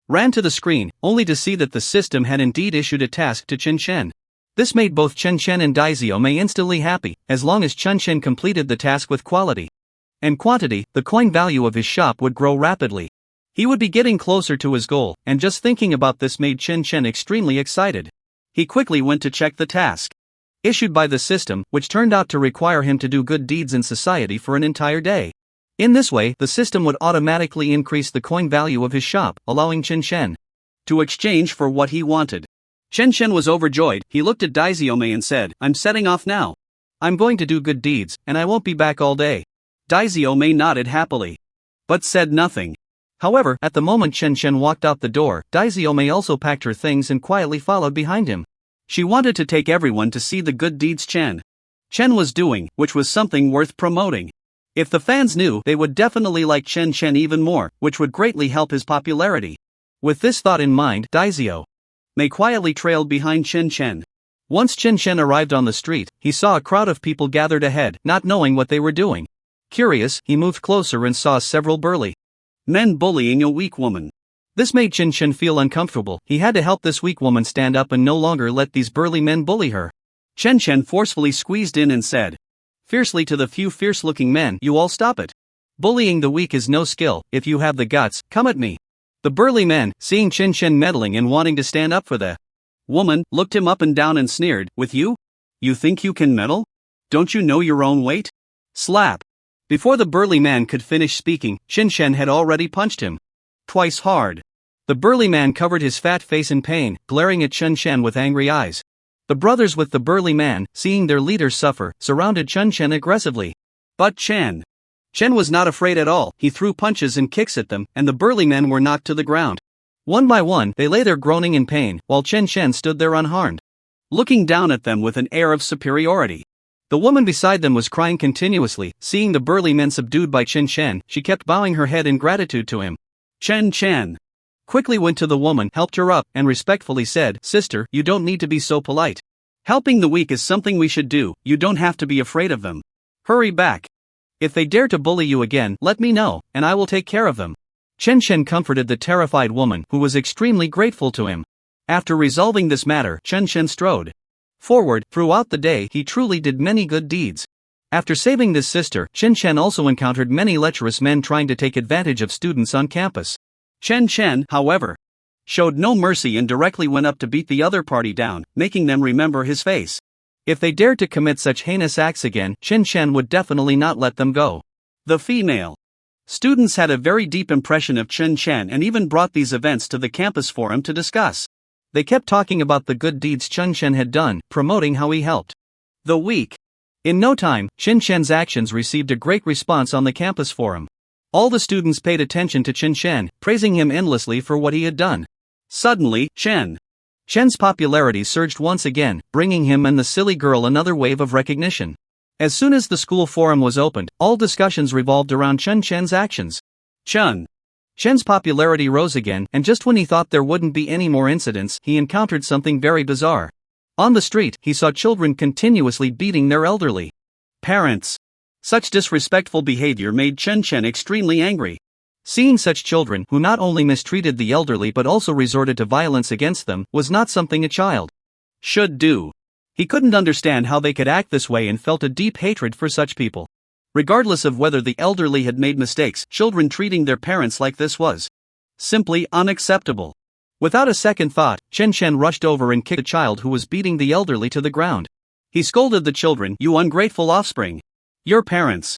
ran to the screen, only to see that the system had indeed issued a task to Chen Chen. This made both Chen Chen and Dai Xiaomei instantly happy. As long as Chen Chen completed the task with quality and quantity, the coin value of his shop would grow rapidly. He would be getting closer to his goal, and just thinking about this made Chen Chen extremely excited. He quickly went to check the task. issued by the system, which turned out to require him to do good deeds in society for an entire day. In this way, the system would automatically increase the coin value of his shop, allowing Chen Shen to exchange for what he wanted. Chen Shen was overjoyed. He looked at Daiziome and said, "I'm setting off now. I'm going to do good deeds, and I won't be back all day." Daiziome nodded happily, but said nothing. However, at the moment Chen Shen walked out the door, Daiziome also packed her things and quietly followed behind him. She wanted to take everyone to see the good deeds Chen was doing, which was something worth promoting. If the fans knew, they would definitely like Chen Shen even more, which would greatly help his popularity. With this thought in mind, Daizio May quietly trailed behind Chen Shen. Once Chen Shen arrived on the street, he saw a crowd of people gathered ahead, not knowing what they were doing. Curious, he moved closer and saw several burly men bullying a weak woman. This made Chen Shen feel uncomfortable. He had to help this weak woman stand up and no longer let these burly men bully her. Chen Shen forcefully squeezed in and said fiercely to the few fierce-looking men, "You all stop it. Bullying the weak is no skill. If you have the guts, come at me." The burly men, seeing Chen Shen meddling and wanting to stand up for the woman, looked him up and down and sneered, "With you? You think you can meddle? Don't you know your own weight?" Slap. Before the burly man could finish speaking, Chen Shen had already punched him twice hard. The burly man covered his fat face in pain, glaring at Chen Shen with angry eyes. The brothers with the burly man, seeing their leader suffer, surrounded Chen Shen aggressively. But Chen was not afraid at all. He threw punches and kicks at them, and the burly men were knocked to the ground. One by one, they lay there groaning in pain, while Chen Shen stood there unharmed, looking down at them with an air of superiority. The woman beside them was crying continuously. Seeing the burly men subdued by Chen Shen, she kept bowing her head in gratitude to him. Chen quickly went to the woman, helped her up, and respectfully said, "Sister, you don't need to be so polite. Helping the weak is something we should do. You don't have to be afraid of them. Hurry back. If they dare to bully you again, let me know, and I will take care of them." Chen Shen comforted the terrified woman, who was extremely grateful to him. After resolving this matter, Chen Shen strode forward. Throughout the day, he truly did many good deeds. After saving this sister, Chen Shen also encountered many lecherous men trying to take advantage of students on campus. Chen Shen, however, showed no mercy and directly went up to beat the other party down, making them remember his face. If they dared to commit such heinous acts again, Chen Shen would definitely not let them go. The female students had a very deep impression of Chen Shen and even brought these events to the campus forum to discuss. They kept talking about the good deeds Chen Shen had done, promoting how he helped the weak. In no time, Chen Shen's actions received a great response on the campus forum. All the students paid attention to Chen Shen, praising him endlessly for what he had done. Suddenly, Shen's popularity surged once again, bringing him and the silly girl another wave of recognition. As soon as the school forum was opened, all discussions revolved around Chen Shen's actions. Shen's popularity rose again, and just when he thought there wouldn't be any more incidents, he encountered something very bizarre. On the street, he saw children continuously beating their elderly parents. Such disrespectful behavior made Chen Shen extremely angry. Seeing such children, who not only mistreated the elderly but also resorted to violence against them, was not something a child should do. He couldn't understand how they could act this way and felt a deep hatred for such people. Regardless of whether the elderly had made mistakes, children treating their parents like this was simply unacceptable. Without a second thought, Chen Shen rushed over and kicked a child who was beating the elderly to the ground. He scolded the children, "You ungrateful offspring. Your parents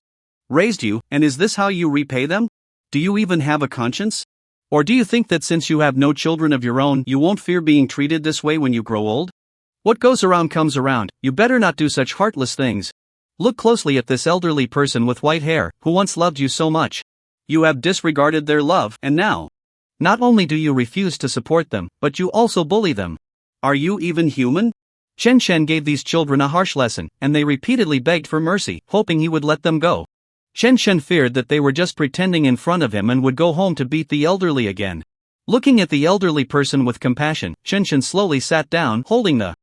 raised you, and is this how you repay them? Do you even have a conscience? Or do you think that since you have no children of your own, you won't fear being treated this way when you grow old? What goes around comes around. You better not do such heartless things. Look closely at this elderly person with white hair, who once loved you so much. You have disregarded their love, and now, not only do you refuse to support them, but you also bully them. Are you even human?" Chen Shen gave these children a harsh lesson, and they repeatedly begged for mercy, hoping he would let them go. Chen Shen feared that they were just pretending in front of him and would go home to beat the elderly again. Looking at the elderly person with compassion, Chen Shen slowly sat down, holding the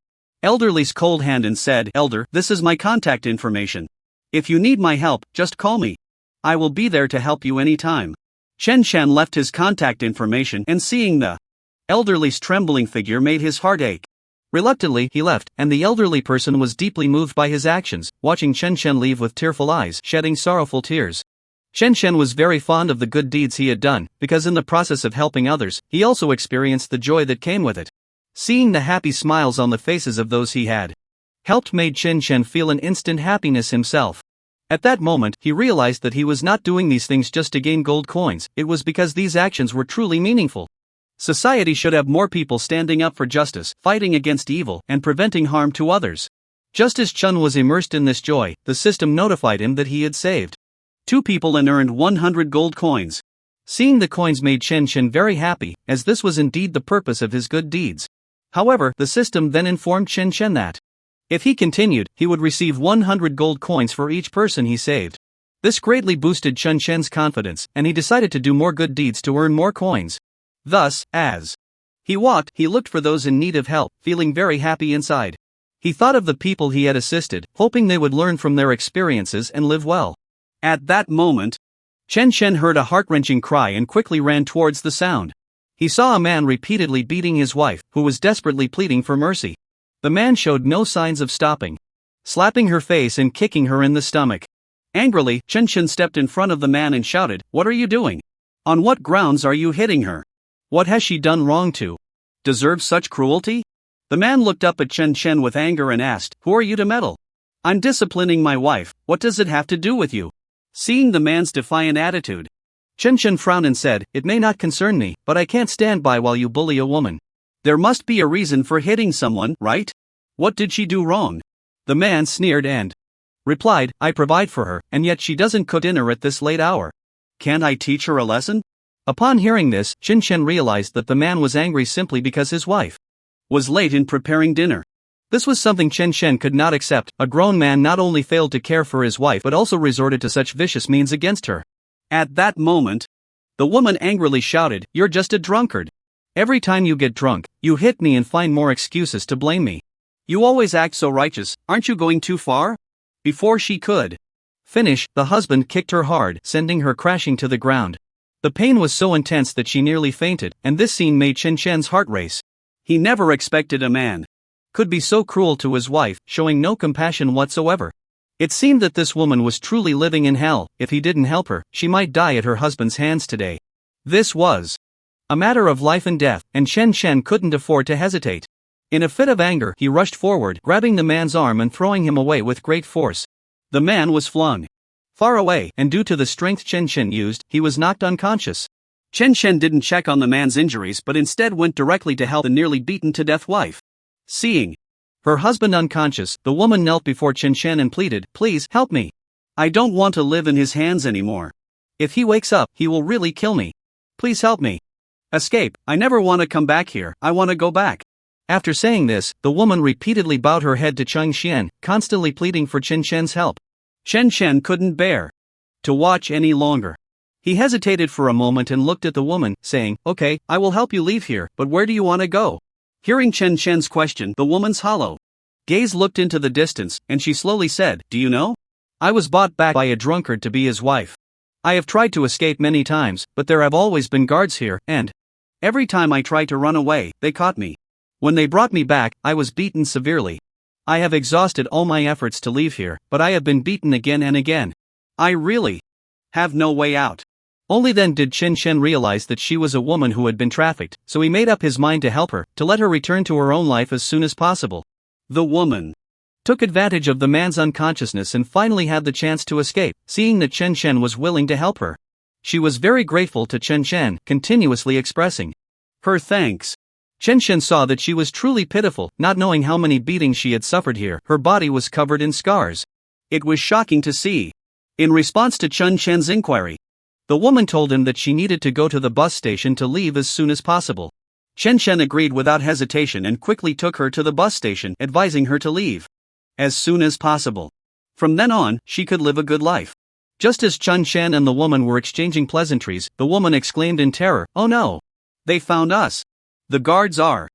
elderly's cold hand and said, "Elder, this is my contact information. If you need my help, just call me. I will be there to help you anytime." Chen Shen left his contact information, and seeing the elderly's trembling figure made his heart ache. Reluctantly, he left, and the elderly person was deeply moved by his actions, watching Chen Shen leave with tearful eyes, shedding sorrowful tears. Chen Shen was very fond of the good deeds he had done, because in the process of helping others, he also experienced the joy that came with it. Seeing the happy smiles on the faces of those he had helped made Chen Chen feel an instant happiness himself. At that moment, he realized that he was not doing these things just to gain gold coins, it was because these actions were truly meaningful. Society should have more people standing up for justice, fighting against evil, and preventing harm to others. Just as Chun was immersed in this joy, the system notified him that he had saved 2 people and earned 100 gold coins. Seeing the coins made Chen Chen very happy, as this was indeed the purpose of his good deeds. However, the system then informed Chen Chen that if he continued, he would receive 100 gold coins for each person he saved. This greatly boosted Chen Chen's confidence, and he decided to do more good deeds to earn more coins. Thus, as he walked, he looked for those in need of help, feeling very happy inside. He thought of the people he had assisted, hoping they would learn from their experiences and live well. At that moment, Chen Chen heard a heart-wrenching cry and quickly ran towards the sound. He saw a man repeatedly beating his wife, who was desperately pleading for mercy. The man showed no signs of stopping, slapping her face and kicking her in the stomach. Angrily, Chen Chen stepped in front of the man and shouted, "What are you doing? On what grounds are you hitting her? What has she done wrong to deserve such cruelty?" The man looked up at Chen Chen with anger and asked, "Who are you to meddle? I'm disciplining my wife, what does it have to do with you?" Seeing the man's defiant attitude, Chen Chen frowned and said, "It may not concern me, but I can't stand by while you bully a woman. There must be a reason for hitting someone, right? What did she do wrong?" The man sneered and replied, "I provide for her, and yet she doesn't cook dinner at this late hour. Can't I teach her a lesson?" Upon hearing this, Chen Chen realized that the man was angry simply because his wife was late in preparing dinner. This was something Chen Chen could not accept. A grown man not only failed to care for his wife but also resorted to such vicious means against her. At that moment, the woman angrily shouted, "You're just a drunkard. Every time you get drunk, you hit me and find more excuses to blame me. You always act so righteous, aren't you going too far?" Before she could finish, the husband kicked her hard, sending her crashing to the ground. The pain was so intense that she nearly fainted, and this scene made Chen Chen's heart race. He never expected a man could be so cruel to his wife, showing no compassion whatsoever. It seemed that this woman was truly living in hell. If he didn't help her, she might die at her husband's hands today. This was a matter of life and death, and Chen Chen couldn't afford to hesitate. In a fit of anger, he rushed forward, grabbing the man's arm and throwing him away with great force. The man was flung far away, and due to the strength Chen Chen used, he was knocked unconscious. Chen Chen didn't check on the man's injuries but instead went directly to help the nearly beaten to death wife. Seeing her husband unconscious, the woman knelt before Chen Chen and pleaded, "Please, help me. I don't want to live in his hands anymore. If he wakes up, he will really kill me. Please help me escape. I never want to come back here, I want to go back." After saying this, the woman repeatedly bowed her head to Cheng Xian, constantly pleading for Chen Chen's help. Chen Chen couldn't bear to watch any longer. He hesitated for a moment and looked at the woman, saying, "Okay, I will help you leave here, but where do you want to go?" Hearing Chen Chen's question, the woman's hollow gaze looked into the distance, and she slowly said, "Do you know? I was bought back by a drunkard to be his wife. I have tried to escape many times, but there have always been guards here, and every time I tried to run away, they caught me. When they brought me back, I was beaten severely. I have exhausted all my efforts to leave here, but I have been beaten again and again. I really have no way out." Only then did Chen Chen realize that she was a woman who had been trafficked, so he made up his mind to help her, to let her return to her own life as soon as possible. The woman took advantage of the man's unconsciousness and finally had the chance to escape, seeing that Chen Chen was willing to help her. She was very grateful to Chen Chen, continuously expressing her thanks. Chen Chen saw that she was truly pitiful, not knowing how many beatings she had suffered here. Her body was covered in scars. It was shocking to see. In response to Chen Chen's inquiry, the woman told him that she needed to go to the bus station to leave as soon as possible. Chen Chen agreed without hesitation and quickly took her to the bus station, advising her to leave as soon as possible. From then on, she could live a good life. Just as Chen Chen and the woman were exchanging pleasantries, the woman exclaimed in terror, "Oh no! They found us! The guards are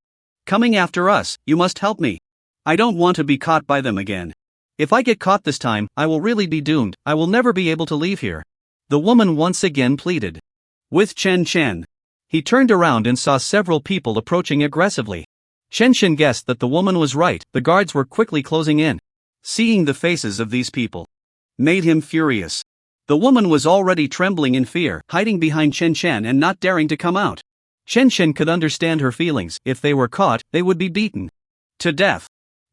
coming after us, you must help me. I don't want to be caught by them again. If I get caught this time, I will really be doomed, I will never be able to leave here." The woman once again pleaded with Chen Chen. He turned around and saw several people approaching aggressively. Chen Chen guessed that the woman was right, the guards were quickly closing in. Seeing the faces of these people made him furious. The woman was already trembling in fear, hiding behind Chen Chen and not daring to come out. Chen Chen could understand her feelings. If they were caught, they would be beaten to death.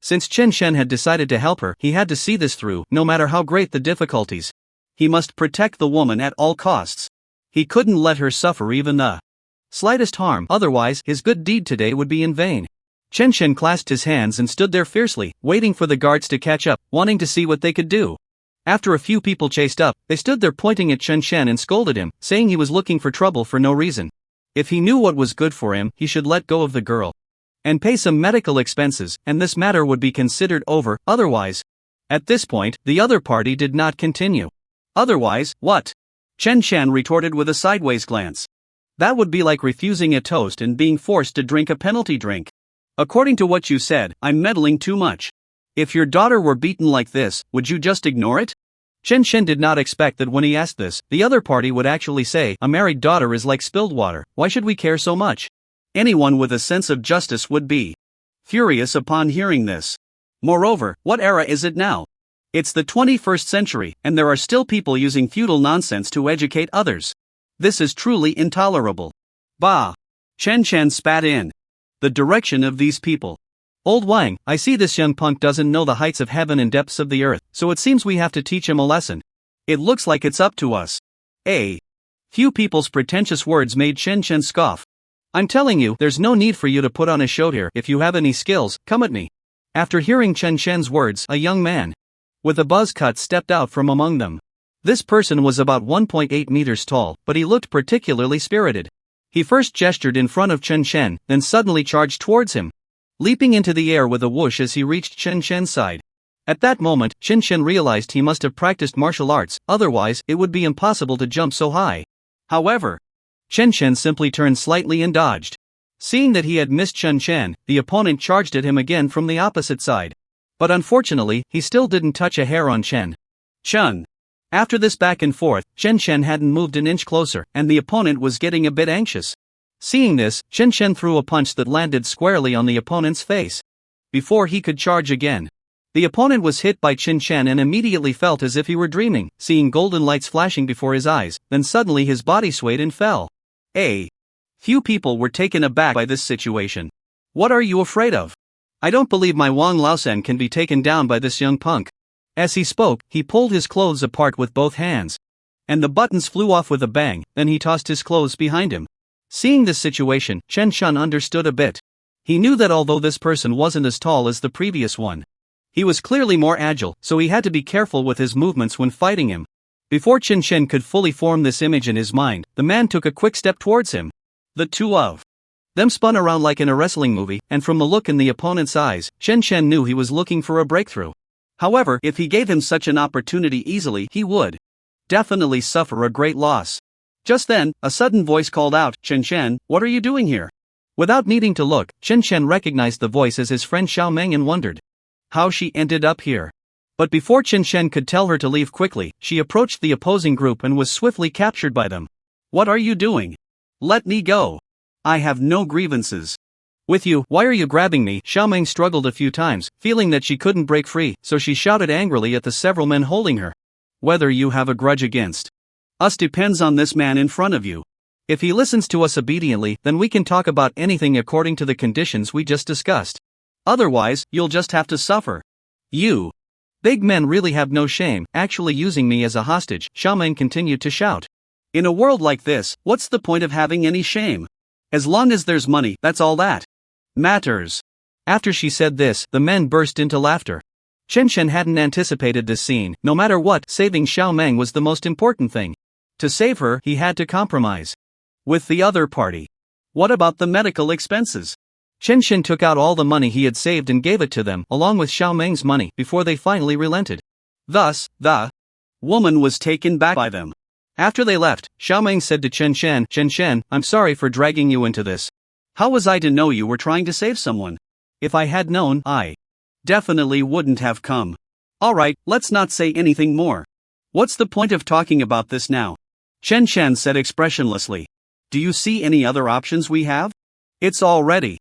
Since Chen Shen had decided to help her, he had to see this through, no matter how great the difficulties. He must protect the woman at all costs. He couldn't let her suffer even the slightest harm, otherwise his good deed today would be in vain. Chen Shen clasped his hands and stood there fiercely, waiting for the guards to catch up, wanting to see what they could do. After a few people chased up, they stood there pointing at Chen Shen and scolded him, saying he was looking for trouble for no reason. If he knew what was good for him, he should let go of the girl and pay some medical expenses, and this matter would be considered over, otherwise. At this point, the other party did not continue. Otherwise, what? Chen Shen retorted with a sideways glance. That would be like refusing a toast and being forced to drink a penalty drink. According to what you said, I'm meddling too much. If your daughter were beaten like this, would you just ignore it? Chen Shen did not expect that when he asked this, the other party would actually say, a married daughter is like spilled water, why should we care so much? Anyone with a sense of justice would be furious upon hearing this. Moreover, what era is it now? It's the 21st century, and there are still people using feudal nonsense to educate others. This is truly intolerable. Bah! Chen Shen spat in the direction of these people. Old Wang, I see this young punk doesn't know the heights of heaven and depths of the earth, so it seems we have to teach him a lesson. It looks like it's up to us. Few people's pretentious words made Chen Shen scoff. I'm telling you, there's no need for you to put on a show here. If you have any skills, come at me. After hearing Chen Shen's words, a young man with a buzz cut stepped out from among them. This person was about 1.8 meters tall, but he looked particularly spirited. He first gestured in front of Chen Shen, then suddenly charged towards him, leaping into the air with a whoosh as he reached Chen Shen's side. At that moment, Chen Shen realized he must have practiced martial arts, otherwise it would be impossible to jump so high. However, Chen Shen simply turned slightly and dodged. Seeing that he had missed Chen Shen, the opponent charged at him again from the opposite side. But unfortunately, he still didn't touch a hair on Chen Shen. After this back and forth, Chen Shen hadn't moved an inch closer, and the opponent was getting a bit anxious. Seeing this, Chen Shen threw a punch that landed squarely on the opponent's face. Before he could charge again, the opponent was hit by Chen Shen and immediately felt as if he were dreaming, seeing golden lights flashing before his eyes, then suddenly his body swayed and fell. Few people were taken aback by this situation. What are you afraid of? I don't believe my Wang Laosen can be taken down by this young punk. As he spoke, he pulled his clothes apart with both hands, and the buttons flew off with a bang, then he tossed his clothes behind him. Seeing this situation, Chen Shen understood a bit. He knew that although this person wasn't as tall as the previous one, he was clearly more agile, so he had to be careful with his movements when fighting him. Before Chen Shen could fully form this image in his mind, the man took a quick step towards him. The two of them spun around like in a wrestling movie, and from the look in the opponent's eyes, Chen Shen knew he was looking for a breakthrough. However, if he gave him such an opportunity easily, he would definitely suffer a great loss. Just then, a sudden voice called out, Chen Shen, what are you doing here? Without needing to look, Chen Shen recognized the voice as his friend Xiao Meng and wondered how she ended up here. But before Chen Shen could tell her to leave quickly, she approached the opposing group and was swiftly captured by them. What are you doing? Let me go. I have no grievances with you. Why are you grabbing me? Xiao Meng struggled a few times, feeling that she couldn't break free, so she shouted angrily at the several men holding her. Whether you have a grudge against us depends on this man in front of you. If he listens to us obediently, then we can talk about anything according to the conditions we just discussed. Otherwise, you'll just have to suffer. You big men really have no shame, actually using me as a hostage, Xiao Meng continued to shout. In a world like this, what's the point of having any shame? As long as there's money, that's all that matters. After she said this, the men burst into laughter. Chen Shen hadn't anticipated this scene. No matter what, saving Xiao Meng was the most important thing. To save her, he had to compromise with the other party. What about the medical expenses? Chen Shen took out all the money he had saved and gave it to them, along with Xiao Meng's money, before they finally relented. Thus, the woman was taken back by them. After they left, Xiao Meng said to Chen Shen, I'm sorry for dragging you into this. How was I to know you were trying to save someone? If I had known, I definitely wouldn't have come. Alright, let's not say anything more. What's the point of talking about this now? Chen Shen said expressionlessly. Do you see any other options we have? It's already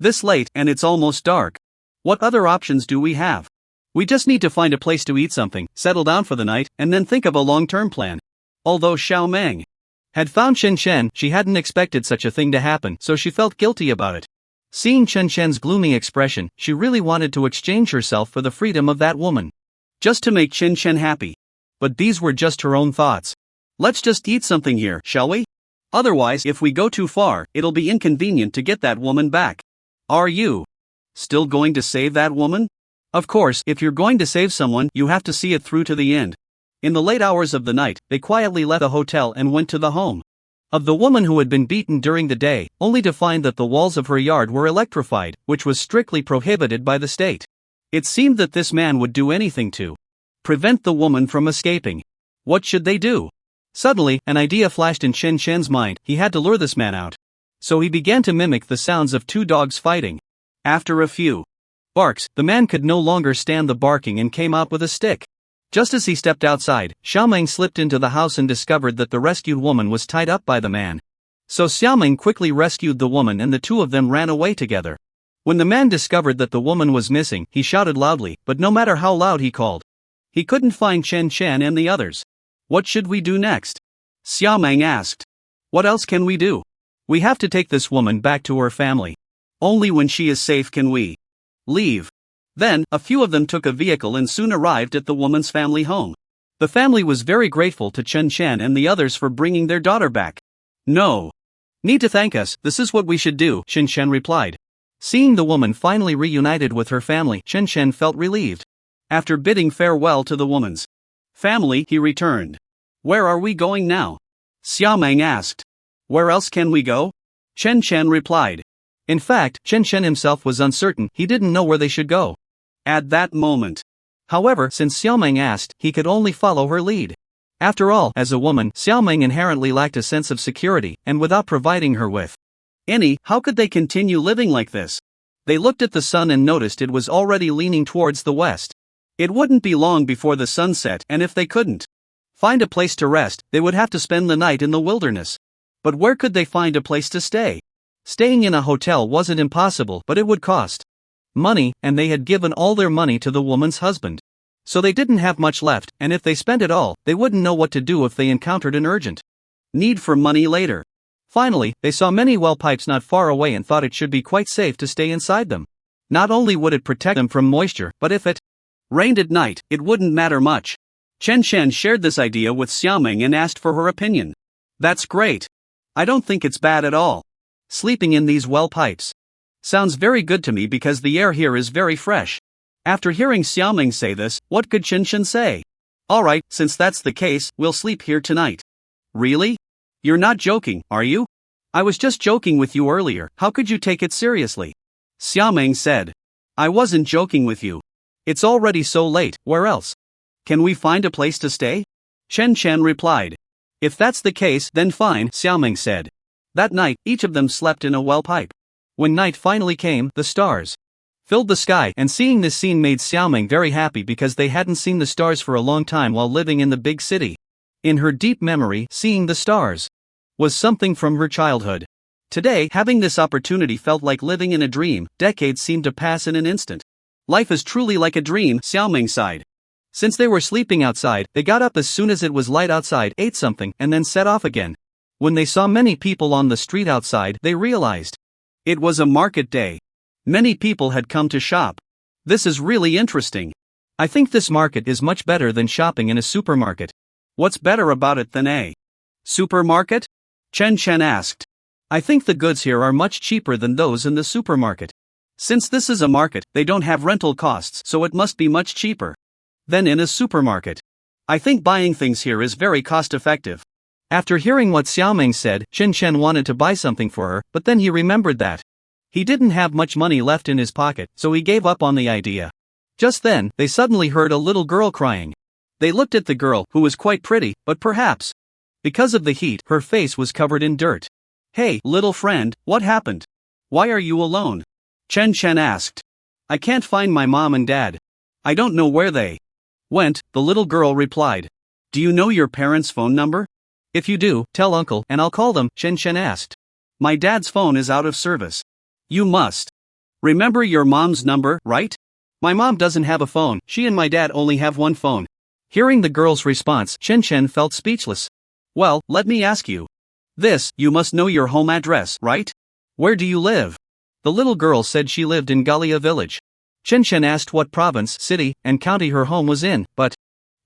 this late, and it's almost dark. What other options do we have? We just need to find a place to eat something, settle down for the night, and then think of a long-term plan. Although Xiao Meng had found Chen Shen, she hadn't expected such a thing to happen, so she felt guilty about it. Seeing Chen Shen's gloomy expression, she really wanted to exchange herself for the freedom of that woman. Just to make Chen Shen happy. But these were just her own thoughts. Let's just eat something here, shall we? Otherwise, if we go too far, it'll be inconvenient to get that woman back. Are you still going to save that woman? Of course, if you're going to save someone, you have to see it through to the end. In the late hours of the night, they quietly left the hotel and went to the home of the woman who had been beaten during the day, only to find that the walls of her yard were electrified, which was strictly prohibited by the state. It seemed that this man would do anything to prevent the woman from escaping. What should they do? Suddenly, an idea flashed in Chen Shen's mind. He had to lure this man out. So he began to mimic the sounds of two dogs fighting. After a few barks, the man could no longer stand the barking and came out with a stick. Just as he stepped outside, Xiaoming slipped into the house and discovered that the rescued woman was tied up by the man. So Xiaoming quickly rescued the woman and the two of them ran away together. When the man discovered that the woman was missing, he shouted loudly, but no matter how loud he called, he couldn't find Chen Shen and the others. What should we do next? Xiaoming asked. What else can we do? We have to take this woman back to her family. Only when she is safe can we leave. Then, a few of them took a vehicle and soon arrived at the woman's family home. The family was very grateful to Chen Shen and the others for bringing their daughter back. No need to thank us, this is what we should do, Chen Shen replied. Seeing the woman finally reunited with her family, Chen Shen felt relieved. After bidding farewell to the woman's family, he returned. Where are we going now? Xiaoming asked. Where else can we go? Chen Shen replied. In fact, Chen Shen himself was uncertain, he didn't know where they should go at that moment. However, since Xiaoming asked, he could only follow her lead. After all, as a woman, Xiaoming inherently lacked a sense of security, and without providing her with any, how could they continue living like this? They looked at the sun and noticed it was already leaning towards the west. It wouldn't be long before the sun set, and if they couldn't find a place to rest, they would have to spend the night in the wilderness. But where could they find a place to stay? Staying in a hotel wasn't impossible, but it would cost money, and they had given all their money to the woman's husband. So they didn't have much left, and if they spent it all, they wouldn't know what to do if they encountered an urgent need for money later. Finally, they saw many well pipes not far away and thought it should be quite safe to stay inside them. Not only would it protect them from moisture, but if it rained at night, it wouldn't matter much. Chen Shen shared this idea with Xiaoming and asked for her opinion. That's great. I don't think it's bad at all. Sleeping in these well pipes sounds very good to me because the air here is very fresh. After hearing Xiaoming say this, what could Chen Shen say? Alright, since that's the case, we'll sleep here tonight. Really? You're not joking, are you? I was just joking with you earlier, how could you take it seriously? Xiaoming said. I wasn't joking with you. It's already so late, where else can we find a place to stay? Chen Shen replied. If that's the case, then fine, Xiaoming said. That night, each of them slept in a well pipe. When night finally came, the stars filled the sky, and seeing this scene made Xiaoming very happy because they hadn't seen the stars for a long time while living in the big city. In her deep memory, seeing the stars was something from her childhood. Today, having this opportunity felt like living in a dream. Decades seemed to pass in an instant. Life is truly like a dream, Xiaoming sighed. Since they were sleeping outside, they got up as soon as it was light outside, ate something, and then set off again. When they saw many people on the street outside, they realized it was a market day. Many people had come to shop. This is really interesting. I think this market is much better than shopping in a supermarket. What's better about it than a supermarket? Chen Shen asked. I think the goods here are much cheaper than those in the supermarket. Since this is a market, they don't have rental costs, so it must be much cheaper than in a supermarket. I think buying things here is very cost-effective. After hearing what Xiaoming said, Chen Shen wanted to buy something for her, but then he remembered that he didn't have much money left in his pocket, so he gave up on the idea. Just then, they suddenly heard a little girl crying. They looked at the girl, who was quite pretty, but perhaps because of the heat, her face was covered in dirt. Hey, little friend, what happened? Why are you alone? Chen Shen asked. I can't find my mom and dad. I don't know where they went, the little girl replied. Do you know your parents' phone number? If you do, tell uncle, and I'll call them, Chen Shen asked. My dad's phone is out of service. You must remember your mom's number, right? My mom doesn't have a phone, she and my dad only have one phone. Hearing the girl's response, Chen Shen felt speechless. Well, let me ask you this, you must know your home address, right? Where do you live? The little girl said she lived in Galia village. Chen Chen asked what province, city, and county her home was in, but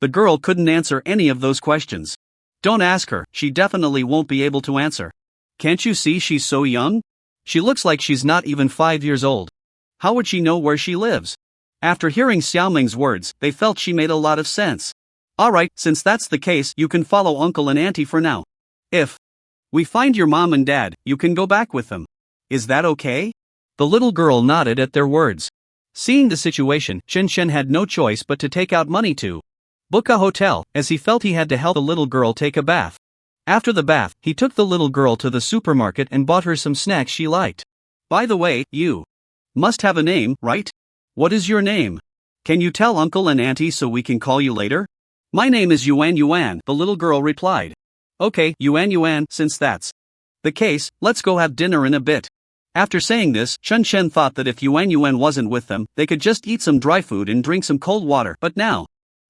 the girl couldn't answer any of those questions. Don't ask her, she definitely won't be able to answer. Can't you see she's so young? She looks like she's not even 5 years old. How would she know where she lives? After hearing Xiaoming's words, they felt she made a lot of sense. Alright, since that's the case, you can follow uncle and auntie for now. If we find your mom and dad, you can go back with them. Is that okay? The little girl nodded at their words. Seeing the situation, Chen Chen had no choice but to take out money to book a hotel, as he felt he had to help the little girl take a bath. After the bath, he took the little girl to the supermarket and bought her some snacks she liked. By the way, you must have a name, right? What is your name? Can you tell uncle and auntie so we can call you later? My name is Yuan Yuan, the little girl replied. Okay, Yuan Yuan, since that's the case, let's go have dinner in a bit. After saying this, Chen Chen thought that if Yuan Yuan wasn't with them, they could just eat some dry food and drink some cold water, but now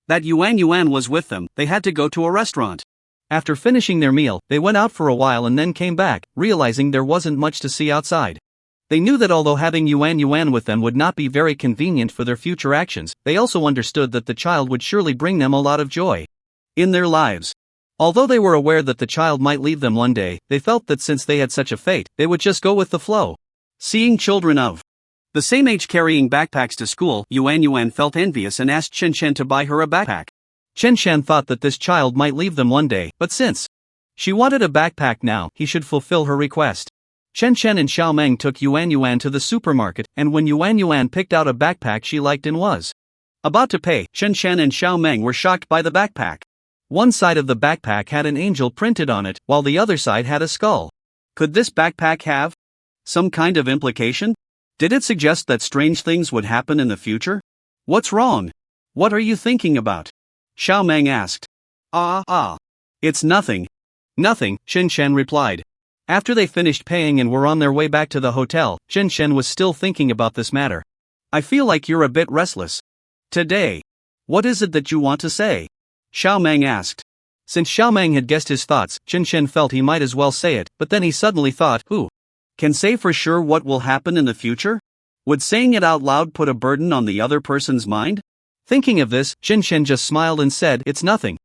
that Yuan Yuan was with them, they had to go to a restaurant. After finishing their meal, they went out for a while and then came back, realizing there wasn't much to see outside. They knew that although having Yuan Yuan with them would not be very convenient for their future actions, they also understood that the child would surely bring them a lot of joy in their lives. Although they were aware that the child might leave them one day, they felt that since they had such a fate, they would just go with the flow. Seeing children of the same age carrying backpacks to school, Yuan Yuan felt envious and asked Chen Chen to buy her a backpack. Chen Chen thought that this child might leave them one day, but since she wanted a backpack now, he should fulfill her request. Chen Chen and Xiao Meng took Yuan Yuan to the supermarket, and when Yuan Yuan picked out a backpack she liked and was about to pay, Chen Chen and Xiao Meng were shocked by the backpack. One side of the backpack had an angel printed on it, while the other side had a skull. Could this backpack have some kind of implication? Did it suggest that strange things would happen in the future? What's wrong? What are you thinking about? Xiao Meng asked. It's nothing. Nothing, Chen Chen replied. After they finished paying and were on their way back to the hotel, Chen Chen was still thinking about this matter. I feel like you're a bit restless today. What is it that you want to say? Xiao Meng asked. Since Xiao Meng had guessed his thoughts, Chen Chen felt he might as well say it, but then he suddenly thought, who can say for sure what will happen in the future? Would saying it out loud put a burden on the other person's mind? Thinking of this, Chen Chen just smiled and said, it's nothing.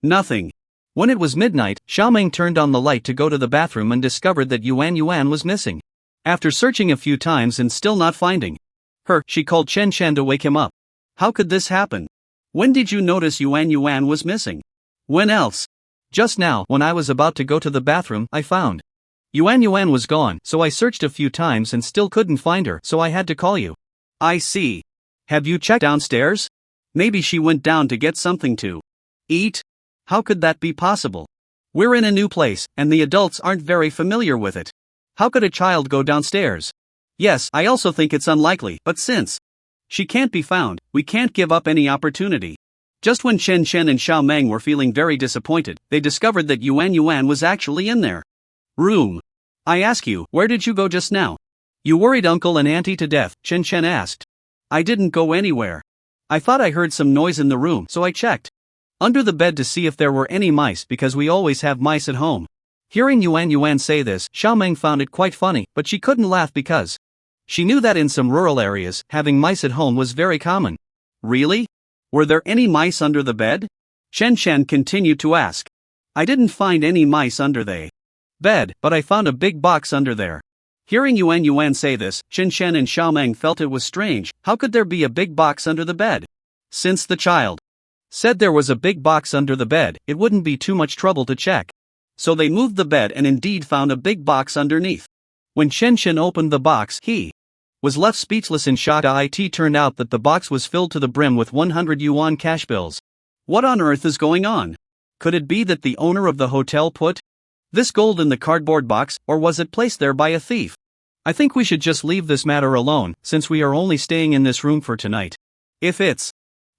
Nothing. When it was midnight, Xiao Meng turned on the light to go to the bathroom and discovered that Yuan Yuan was missing. After searching a few times and still not finding her, she called Chen Chen to wake him up. How could this happen? When did you notice Yuan Yuan was missing? When else? Just now, when I was about to go to the bathroom, I found Yuan Yuan was gone, so I searched a few times and still couldn't find her, so I had to call you. I see. Have you checked downstairs? Maybe she went down to get something to eat? How could that be possible? We're in a new place, and the adults aren't very familiar with it. How could a child go downstairs? Yes, I also think it's unlikely, but since she can't be found, we can't give up any opportunity. Just when Chen Chen and Xiao Meng were feeling very disappointed, they discovered that Yuan Yuan was actually in their room. I ask you, where did you go just now? You worried uncle and auntie to death, Chen Chen asked. I didn't go anywhere. I thought I heard some noise in the room, so I checked under the bed to see if there were any mice because we always have mice at home. Hearing Yuan Yuan say this, Xiao Meng found it quite funny, but she couldn't laugh because she knew that in some rural areas, having mice at home was very common. Really? Were there any mice under the bed? Chen Chen continued to ask. I didn't find any mice under the bed, but I found a big box under there. Hearing Yuan Yuan say this, Chen Chen and Xiao Meng felt it was strange. How could there be a big box under the bed? Since the child said there was a big box under the bed, it wouldn't be too much trouble to check. So they moved the bed and indeed found a big box underneath. When Chen Chen opened the box, he was left speechless in shock. It turned out that the box was filled to the brim with 100 yuan cash bills. What on earth is going on? Could it be that the owner of the hotel put this gold in the cardboard box, or was it placed there by a thief? I think we should just leave this matter alone, since we are only staying in this room for tonight. If it's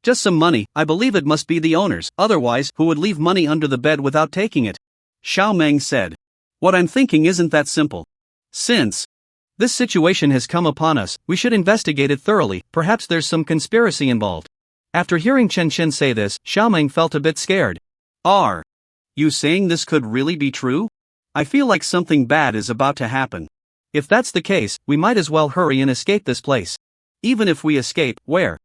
just some money, I believe it must be the owner's, otherwise, who would leave money under the bed without taking it? Xiao Meng said. What I'm thinking isn't that simple. Since this situation has come upon us, we should investigate it thoroughly, perhaps there's some conspiracy involved. After hearing Chen Chen say this, Xiao Meng felt a bit scared. Are you saying this could really be true? I feel like something bad is about to happen. If that's the case, we might as well hurry and escape this place. Even if we escape, where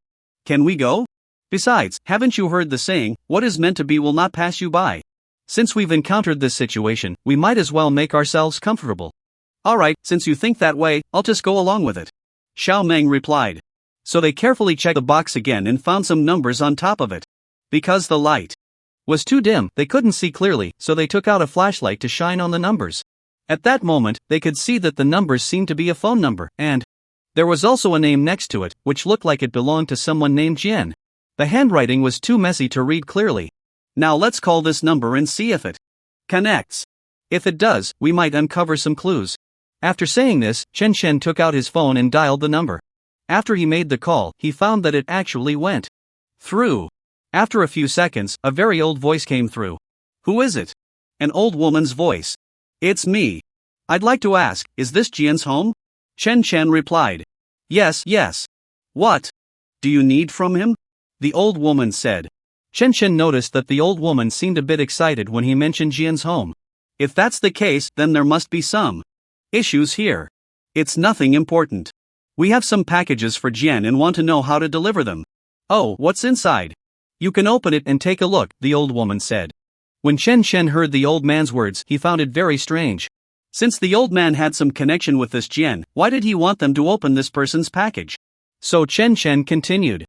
can we go? Besides, haven't you heard the saying, what is meant to be will not pass you by? Since we've encountered this situation, we might as well make ourselves comfortable. Alright, since you think that way, I'll just go along with it. Xiao Meng replied. So they carefully checked the box again and found some numbers on top of it. Because the light was too dim, they couldn't see clearly, so they took out a flashlight to shine on the numbers. At that moment, they could see that the numbers seemed to be a phone number, and there was also a name next to it, which looked like it belonged to someone named Jian. The handwriting was too messy to read clearly. Now let's call this number and see if it connects. If it does, we might uncover some clues. After saying this, Chen Shen took out his phone and dialed the number. After he made the call, he found that it actually went through. After a few seconds, a very old voice came through. Who is it? An old woman's voice. It's me. I'd like to ask, is this Jian's home? Chen Chen replied. Yes. What do you need from him? The old woman said. Chen Chen noticed that the old woman seemed a bit excited when he mentioned Jian's home. If that's the case, then there must be some issues here. It's nothing important. We have some packages for Jian and want to know how to deliver them. Oh, what's inside? You can open it and take a look, the old woman said. When Chen Chen heard the old man's words, he found it very strange. Since the old man had some connection with this Jian, why did he want them to open this person's package? So Chen Chen continued.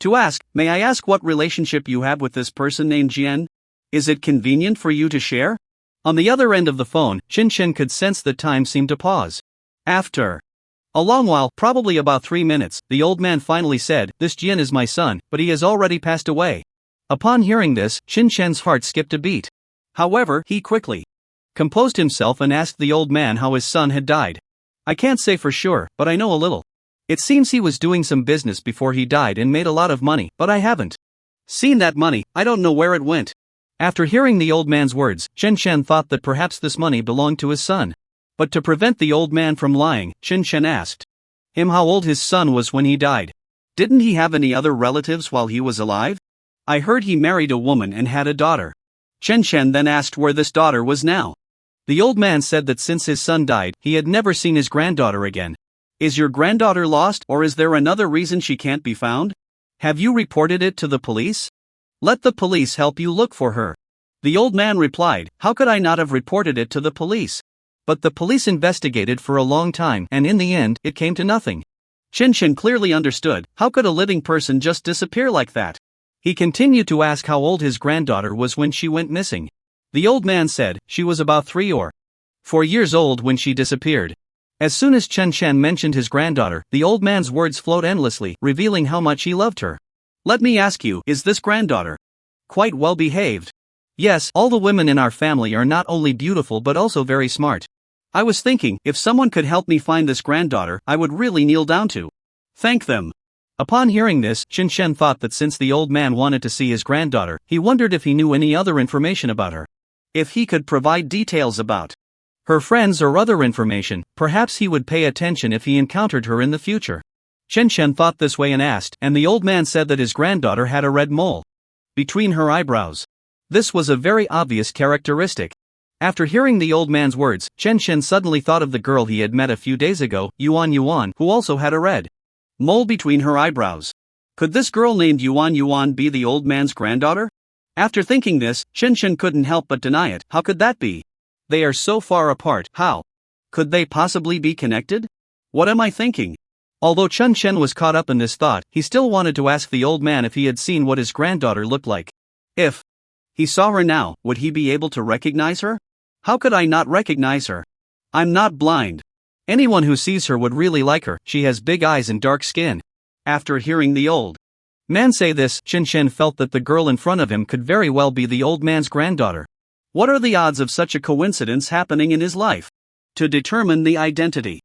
To ask, may I ask what relationship you have with this person named Jian? Is it convenient for you to share? On the other end of the phone, Chen Chen could sense that time seemed to pause. After a long while, probably about 3 minutes, the old man finally said, this Jian is my son, but he has already passed away. Upon hearing this, Chen Chen's heart skipped a beat. However, he quickly composed himself and asked the old man how his son had died. I can't say for sure, but I know a little. It seems he was doing some business before he died and made a lot of money, but I haven't seen that money. I don't know where it went. After hearing the old man's words, Chen Chen thought that perhaps this money belonged to his son. But to prevent the old man from lying, Chen Chen asked him how old his son was when he died. Didn't he have any other relatives while he was alive? I heard he married a woman and had a daughter. Chen Chen then asked where this daughter was now. The old man said that since his son died, he had never seen his granddaughter again. Is your granddaughter lost, or is there another reason she can't be found? Have you reported it to the police? Let the police help you look for her. The old man replied, how could I not have reported it to the police? But the police investigated for a long time and in the end, it came to nothing. Chen Chen clearly understood, how could a living person just disappear like that? He continued to ask how old his granddaughter was when she went missing. The old man said, she was about 3 or 4 years old when she disappeared. As soon as Chen Chen mentioned his granddaughter, the old man's words flowed endlessly, revealing how much he loved her. Let me ask you, is this granddaughter quite well behaved? Yes, all the women in our family are not only beautiful but also very smart. I was thinking, if someone could help me find this granddaughter, I would really kneel down to thank them. Upon hearing this, Chen Chen thought that since the old man wanted to see his granddaughter, he wondered if he knew any other information about her. If he could provide details about her friends or other information, perhaps he would pay attention if he encountered her in the future. Chen Chen thought this way and asked, and the old man said that his granddaughter had a red mole between her eyebrows. This was a very obvious characteristic. After hearing the old man's words, Chen Chen suddenly thought of the girl he had met a few days ago, Yuan, who also had a red mole between her eyebrows. Could this girl named Yuan be the old man's granddaughter? After thinking this, Chen Chen couldn't help but deny it. How could that be? They are so far apart. How could they possibly be connected? What am I thinking? Although Chen Chen was caught up in this thought, he still wanted to ask the old man if he had seen what his granddaughter looked like. If he saw her now, would he be able to recognize her? How could I not recognize her? I'm not blind. Anyone who sees her would really like her. She has big eyes and dark skin. After hearing the old man say this, Chen Chen felt that the girl in front of him could very well be the old man's granddaughter. What are the odds of such a coincidence happening in his life? To determine the identity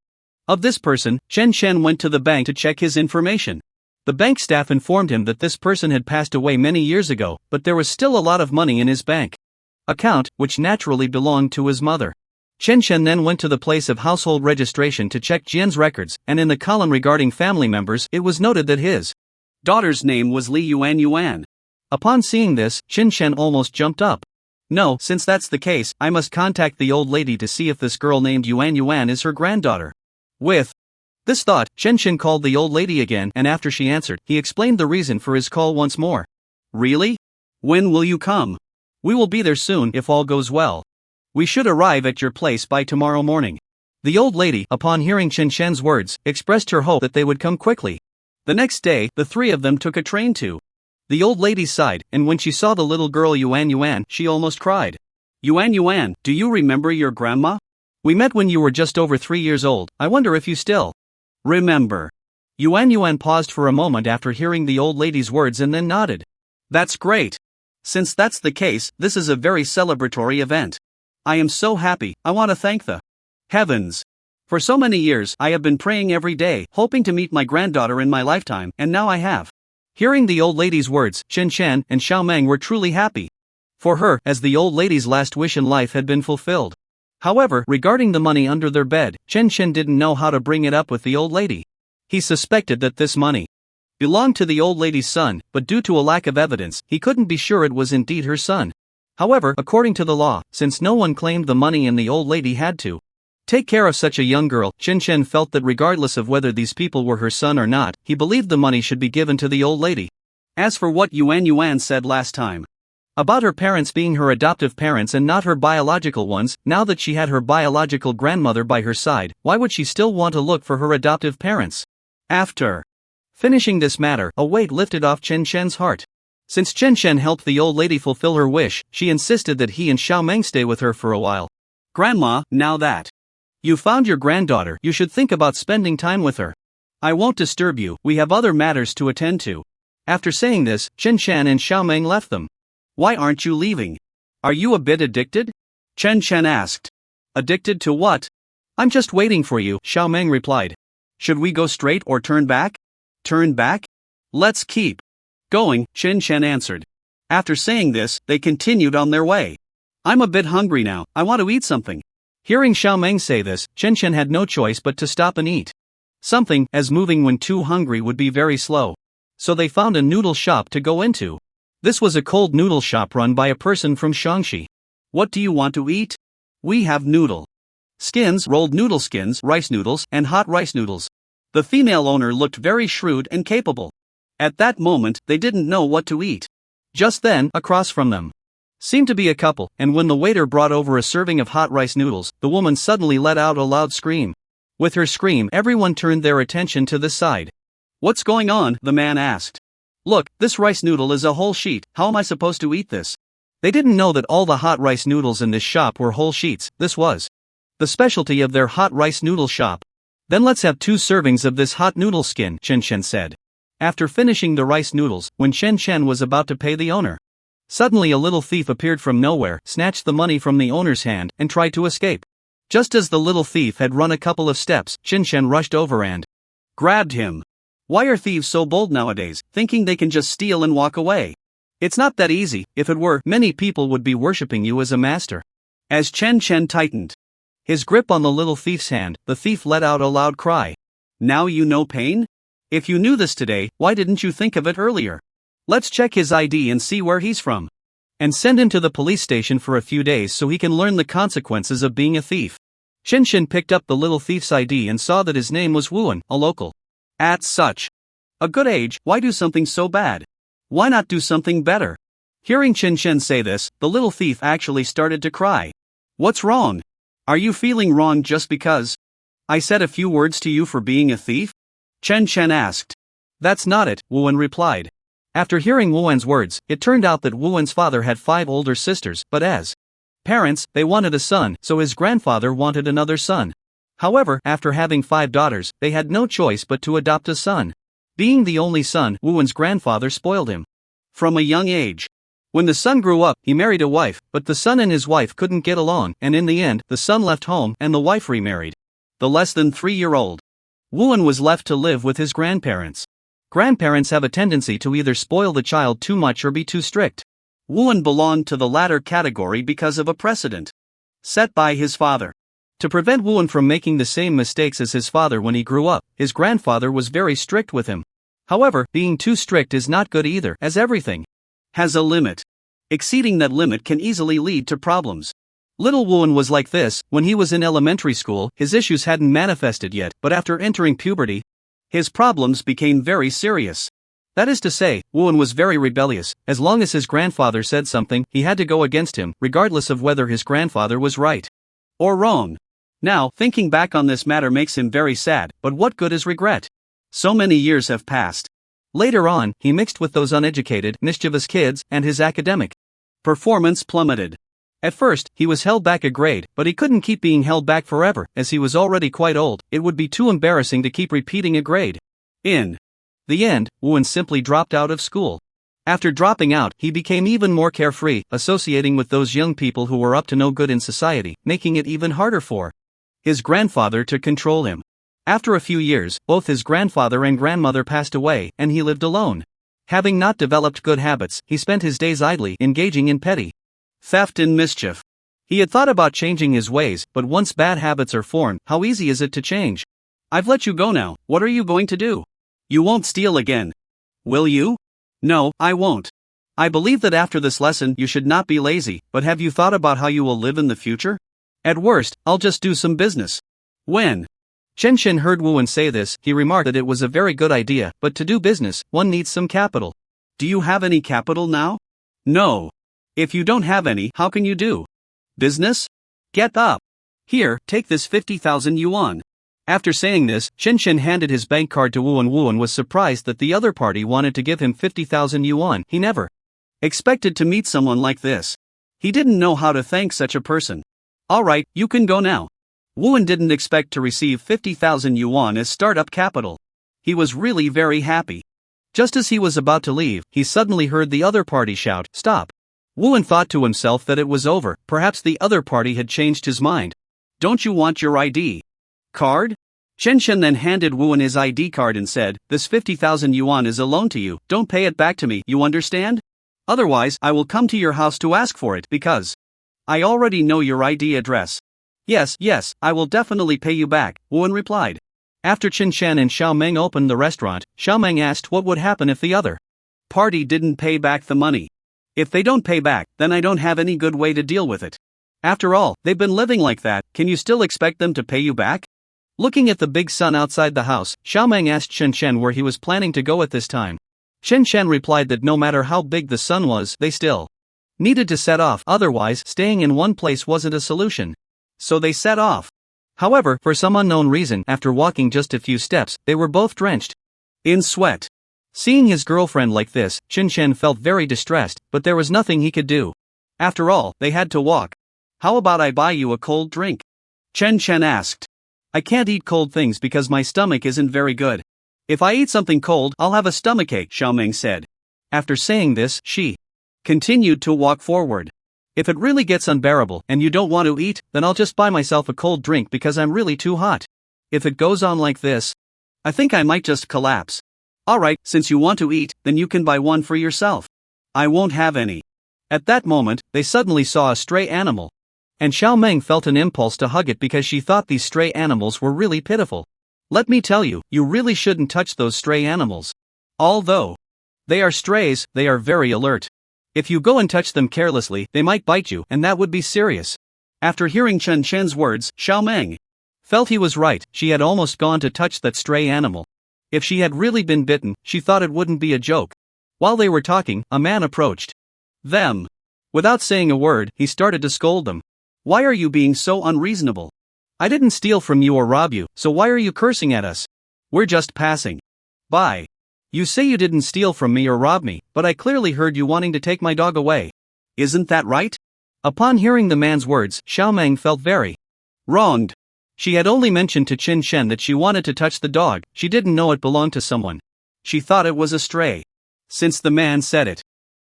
of this person, Chen Chen went to the bank to check his information. The bank staff informed him that this person had passed away many years ago, but there was still a lot of money in his bank account, which naturally belonged to his mother. Chen Chen then went to the place of household registration to check Jian's records, and in the column regarding family members, it was noted that his daughter's name was Li Yuan. Upon seeing this, Chen Chen almost jumped up. No, since that's the case, I must contact the old lady to see if this girl named Yuan is her granddaughter. With this thought, Chen Chen called the old lady again, and after she answered, he explained the reason for his call once more. Really? When will you come? We will be there soon if all goes well. We should arrive at your place by tomorrow morning. The old lady, upon hearing Chen Chen's words, expressed her hope that they would come quickly. The next day, the three of them took a train to the old lady's side, and when she saw the little girl Yuan Yuan, she almost cried. Yuan Yuan, do you remember your grandma? We met when you were just over 3 years old. I wonder if you still remember. Yuan Yuan paused for a moment after hearing the old lady's words and then nodded. That's great. Since that's the case, this is a very celebratory event. I am so happy. I want to thank the heavens. For so many years, I have been praying every day, hoping to meet my granddaughter in my lifetime, and now I have. Hearing the old lady's words, Chen Chen and Xiao Meng were truly happy for her, as the old lady's last wish in life had been fulfilled. However, regarding the money under their bed, Chen Chen didn't know how to bring it up with the old lady. He suspected that this money belonged to the old lady's son, but due to a lack of evidence, he couldn't be sure it was indeed her son. However, according to the law, since no one claimed the money and the old lady had to take care of such a young girl, Chen Chen felt that regardless of whether these people were her son or not, he believed the money should be given to the old lady. As for what Yuan Yuan said last time about her parents being her adoptive parents and not her biological ones, now that she had her biological grandmother by her side, why would she still want to look for her adoptive parents? After finishing this matter, a weight lifted off Chen Chen's heart. Since Chen Chen helped the old lady fulfill her wish, she insisted that he and Xiao Meng stay with her for a while. Grandma, now that you found your granddaughter, you should think about spending time with her. I won't disturb you, we have other matters to attend to. After saying this, Chen Chen and Xiao Meng left them. Why aren't you leaving? Are you a bit addicted? Chen Chen asked. Addicted to what? I'm just waiting for you, Xiao Meng replied. Should we go straight or turn back? Turn back? Let's keep going, Chen Chen answered. After saying this, they continued on their way. I'm a bit hungry now, I want to eat something. Hearing Xiao Meng say this, Chen Chen had no choice but to stop and eat something, as moving when too hungry would be very slow. So they found a noodle shop to go into. This was a cold noodle shop run by a person from Shaanxi. What do you want to eat? We have noodle skins, rolled noodle skins, rice noodles, and hot rice noodles. The female owner looked very shrewd and capable. At that moment, they didn't know what to eat. Just then, across from them seemed to be a couple, and when the waiter brought over a serving of hot rice noodles, the woman suddenly let out a loud scream. With her scream, everyone turned their attention to this side. What's going on? The man asked. Look, this rice noodle is a whole sheet, how am I supposed to eat this? They didn't know that all the hot rice noodles in this shop were whole sheets. This was the specialty of their hot rice noodle shop. Then let's have 2 servings of this hot noodle skin, Chen Chen said. After finishing the rice noodles, when Chen Chen was about to pay the owner, suddenly a little thief appeared from nowhere, snatched the money from the owner's hand, and tried to escape. Just as the little thief had run a couple of steps, Chen Chen rushed over and grabbed him. Why are thieves so bold nowadays, thinking they can just steal and walk away? It's not that easy. If it were, many people would be worshipping you as a master. As Chen Chen tightened his grip on the little thief's hand, the thief let out a loud cry. Now you know pain? If you knew this today, why didn't you think of it earlier? Let's check his ID and see where he's from. And send him to the police station for a few days so he can learn the consequences of being a thief. Chen Chen picked up the little thief's ID and saw that his name was Wuan, a local. At such a good age, why do something so bad? Why not do something better? Hearing Chen Chen say this, the little thief actually started to cry. What's wrong? Are you feeling wrong just because I said a few words to you for being a thief? Chen Chen asked. That's not it, Wuan replied. After hearing Wuan's words, it turned out that Wuan's father had 5 older sisters, but as parents, they wanted a son, so his grandfather wanted another son. However, after having 5 daughters, they had no choice but to adopt a son. Being the only son, Wuan's grandfather spoiled him from a young age. When the son grew up, he married a wife, but the son and his wife couldn't get along, and in the end, the son left home and the wife remarried. The less than 3-year-old Wuan was left to live with his grandparents. Grandparents have a tendency to either spoil the child too much or be too strict. Wuan belonged to the latter category because of a precedent set by his father. To prevent Wuan from making the same mistakes as his father when he grew up, his grandfather was very strict with him. However, being too strict is not good either, as everything has a limit. Exceeding that limit can easily lead to problems. Little Woon was like this. When he was in elementary school, his issues hadn't manifested yet, but after entering puberty, his problems became very serious. That is to say, Woon was very rebellious. As long as his grandfather said something, he had to go against him, regardless of whether his grandfather was right or wrong. Now, thinking back on this matter makes him very sad, but what good is regret? So many years have passed. Later on, he mixed with those uneducated, mischievous kids, and his academic performance plummeted. At first, he was held back a grade, but he couldn't keep being held back forever, as he was already quite old. It would be too embarrassing to keep repeating a grade. In the end, Woon simply dropped out of school. After dropping out, he became even more carefree, associating with those young people who were up to no good in society, making it even harder for his grandfather to control him. After a few years, both his grandfather and grandmother passed away, and he lived alone. Having not developed good habits, he spent his days idly, engaging in petty theft and mischief. He had thought about changing his ways, but once bad habits are formed, how easy is it to change? I've let you go now, what are you going to do? You won't steal again. Will you? No, I won't. I believe that after this lesson you should not be lazy, but have you thought about how you will live in the future? At worst, I'll just do some business. When Chen Shen heard Woon say this, he remarked that it was a very good idea, but to do business, one needs some capital. Do you have any capital now? No. If you don't have any, how can you do business? Get up. Here, take this 50,000 yuan. After saying this, Chen Shen handed his bank card to Woon. Woon was surprised that the other party wanted to give him 50,000 yuan. He never expected to meet someone like this. He didn't know how to thank such a person. Alright, you can go now. Woon didn't expect to receive 50,000 yuan as startup capital. He was really very happy. Just as he was about to leave, he suddenly heard the other party shout, "Stop!" Woon thought to himself that it was over, perhaps the other party had changed his mind. Don't you want your ID card? Chen Shen then handed Woon his ID card and said, "This 50,000 yuan is a loan to you, don't pay it back to me, you understand? Otherwise, I will come to your house to ask for it because I already know your ID address." Yes, I will definitely pay you back, Woon replied. After Chen Shen and Xiao Meng opened the restaurant, Xiao Meng asked what would happen if the other party didn't pay back the money. If they don't pay back, then I don't have any good way to deal with it. After all, they've been living like that, can you still expect them to pay you back? Looking at the big sun outside the house, Xiao Meng asked Chen Shen where he was planning to go at this time. Chen Shen replied that no matter how big the sun was, they still needed to set off, otherwise staying in one place wasn't a solution. So they set off. However, for some unknown reason, after walking just a few steps, they were both drenched in sweat. Seeing his girlfriend like this, Chen Shen felt very distressed, but there was nothing he could do. After all, they had to walk. How about I buy you a cold drink? Chen Shen asked. I can't eat cold things because my stomach isn't very good. If I eat something cold, I'll have a stomachache, Xiao Meng said. After saying this, she continued to walk forward. If it really gets unbearable and you don't want to eat, then I'll just buy myself a cold drink because I'm really too hot. If it goes on like this, I think I might just collapse. Alright, since you want to eat, then you can buy one for yourself. I won't have any. At that moment, they suddenly saw a stray animal. And Xiao Meng felt an impulse to hug it because she thought these stray animals were really pitiful. Let me tell you, you really shouldn't touch those stray animals. Although they are strays, they are very alert. If you go and touch them carelessly, they might bite you, and that would be serious. After hearing Chen Shen's words, Xiao Meng felt he was right. She had almost gone to touch that stray animal. If she had really been bitten, she thought it wouldn't be a joke. While they were talking, a man approached them. Without saying a word, he started to scold them. Why are you being so unreasonable? I didn't steal from you or rob you, so why are you cursing at us? We're just passing by. You say you didn't steal from me or rob me, but I clearly heard you wanting to take my dog away. Isn't that right? Upon hearing the man's words, Xiao Meng felt very wronged. She had only mentioned to Chen Shen that she wanted to touch the dog, she didn't know it belonged to someone. She thought it was a stray. Since the man said it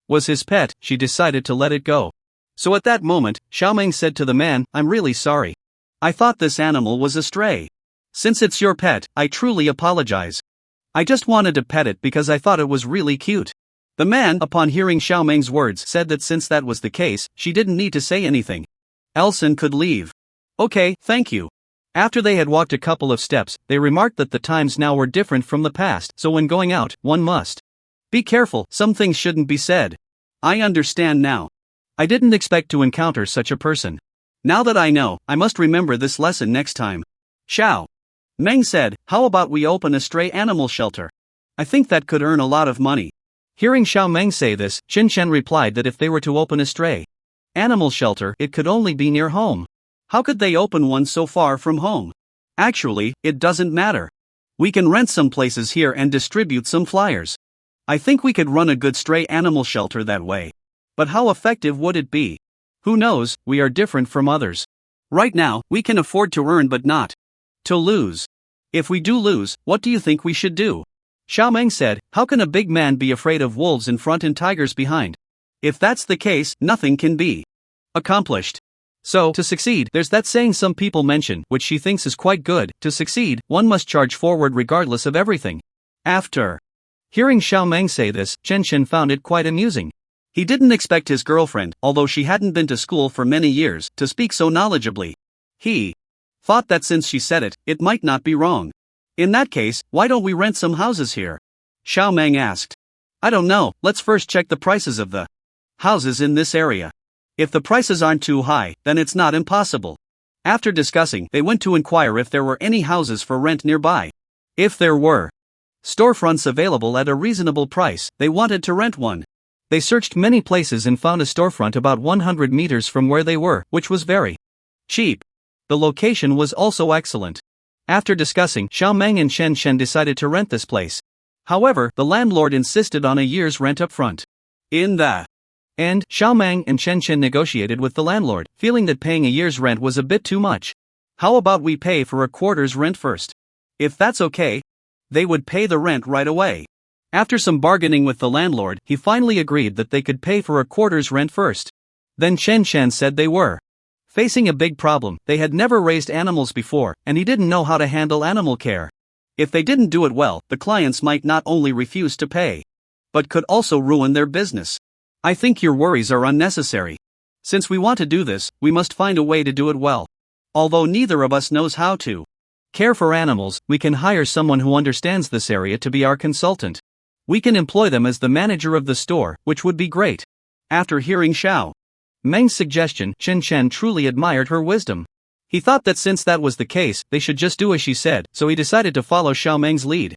was his pet, she decided to let it go. So at that moment, Xiao Meng said to the man, I'm really sorry. I thought this animal was a stray. Since it's your pet, I truly apologize. I just wanted to pet it because I thought it was really cute. The man, upon hearing Xiao Meng's words, said that since that was the case, she didn't need to say anything else and could leave. Okay, thank you. After they had walked a couple of steps, they remarked that the times now were different from the past, so when going out, one must be careful, some things shouldn't be said. I understand now. I didn't expect to encounter such a person. Now that I know, I must remember this lesson next time. Xiao Meng said, how about we open a stray animal shelter? I think that could earn a lot of money. Hearing Xiao Meng say this, Chen Chen replied that if they were to open a stray animal shelter, it could only be near home. How could they open one so far from home? Actually, it doesn't matter. We can rent some places here and distribute some flyers. I think we could run a good stray animal shelter that way. But how effective would it be? Who knows, we are different from others. Right now, we can afford to earn but not to lose. If we do lose, what do you think we should do? Xiao Meng said, how can a big man be afraid of wolves in front and tigers behind? If that's the case, nothing can be accomplished. So, to succeed, there's that saying some people mention, which she thinks is quite good: to succeed, one must charge forward regardless of everything. After hearing Xiao Meng say this, Chen Chen found it quite amusing. He didn't expect his girlfriend, although she hadn't been to school for many years, to speak so knowledgeably. He thought that since she said it, it might not be wrong. In that case, why don't we rent some houses here? Xiao Meng asked. I don't know, let's first check the prices of the houses in this area. If the prices aren't too high, then it's not impossible. After discussing, they went to inquire if there were any houses for rent nearby. If there were storefronts available at a reasonable price, they wanted to rent one. They searched many places and found a storefront about 100 meters from where they were, which was very cheap. The location was also excellent. After discussing, Xiao Meng and Chen Chen decided to rent this place. However, the landlord insisted on a year's rent up front. In the end, Xiao Meng and Chen Chen negotiated with the landlord, feeling that paying a year's rent was a bit too much. How about we pay for a quarter's rent first? If that's okay, they would pay the rent right away. After some bargaining with the landlord, he finally agreed that they could pay for a quarter's rent first. Then Chen Chen said they were facing a big problem. They had never raised animals before, and he didn't know how to handle animal care. If they didn't do it well, the clients might not only refuse to pay, but could also ruin their business. I think your worries are unnecessary. Since we want to do this, we must find a way to do it well. Although neither of us knows how to care for animals, we can hire someone who understands this area to be our consultant. We can employ them as the manager of the store, which would be great. After hearing Xiao Meng's suggestion, Chen Chen truly admired her wisdom. He thought that since that was the case, they should just do as she said, so he decided to follow Xiao Meng's lead.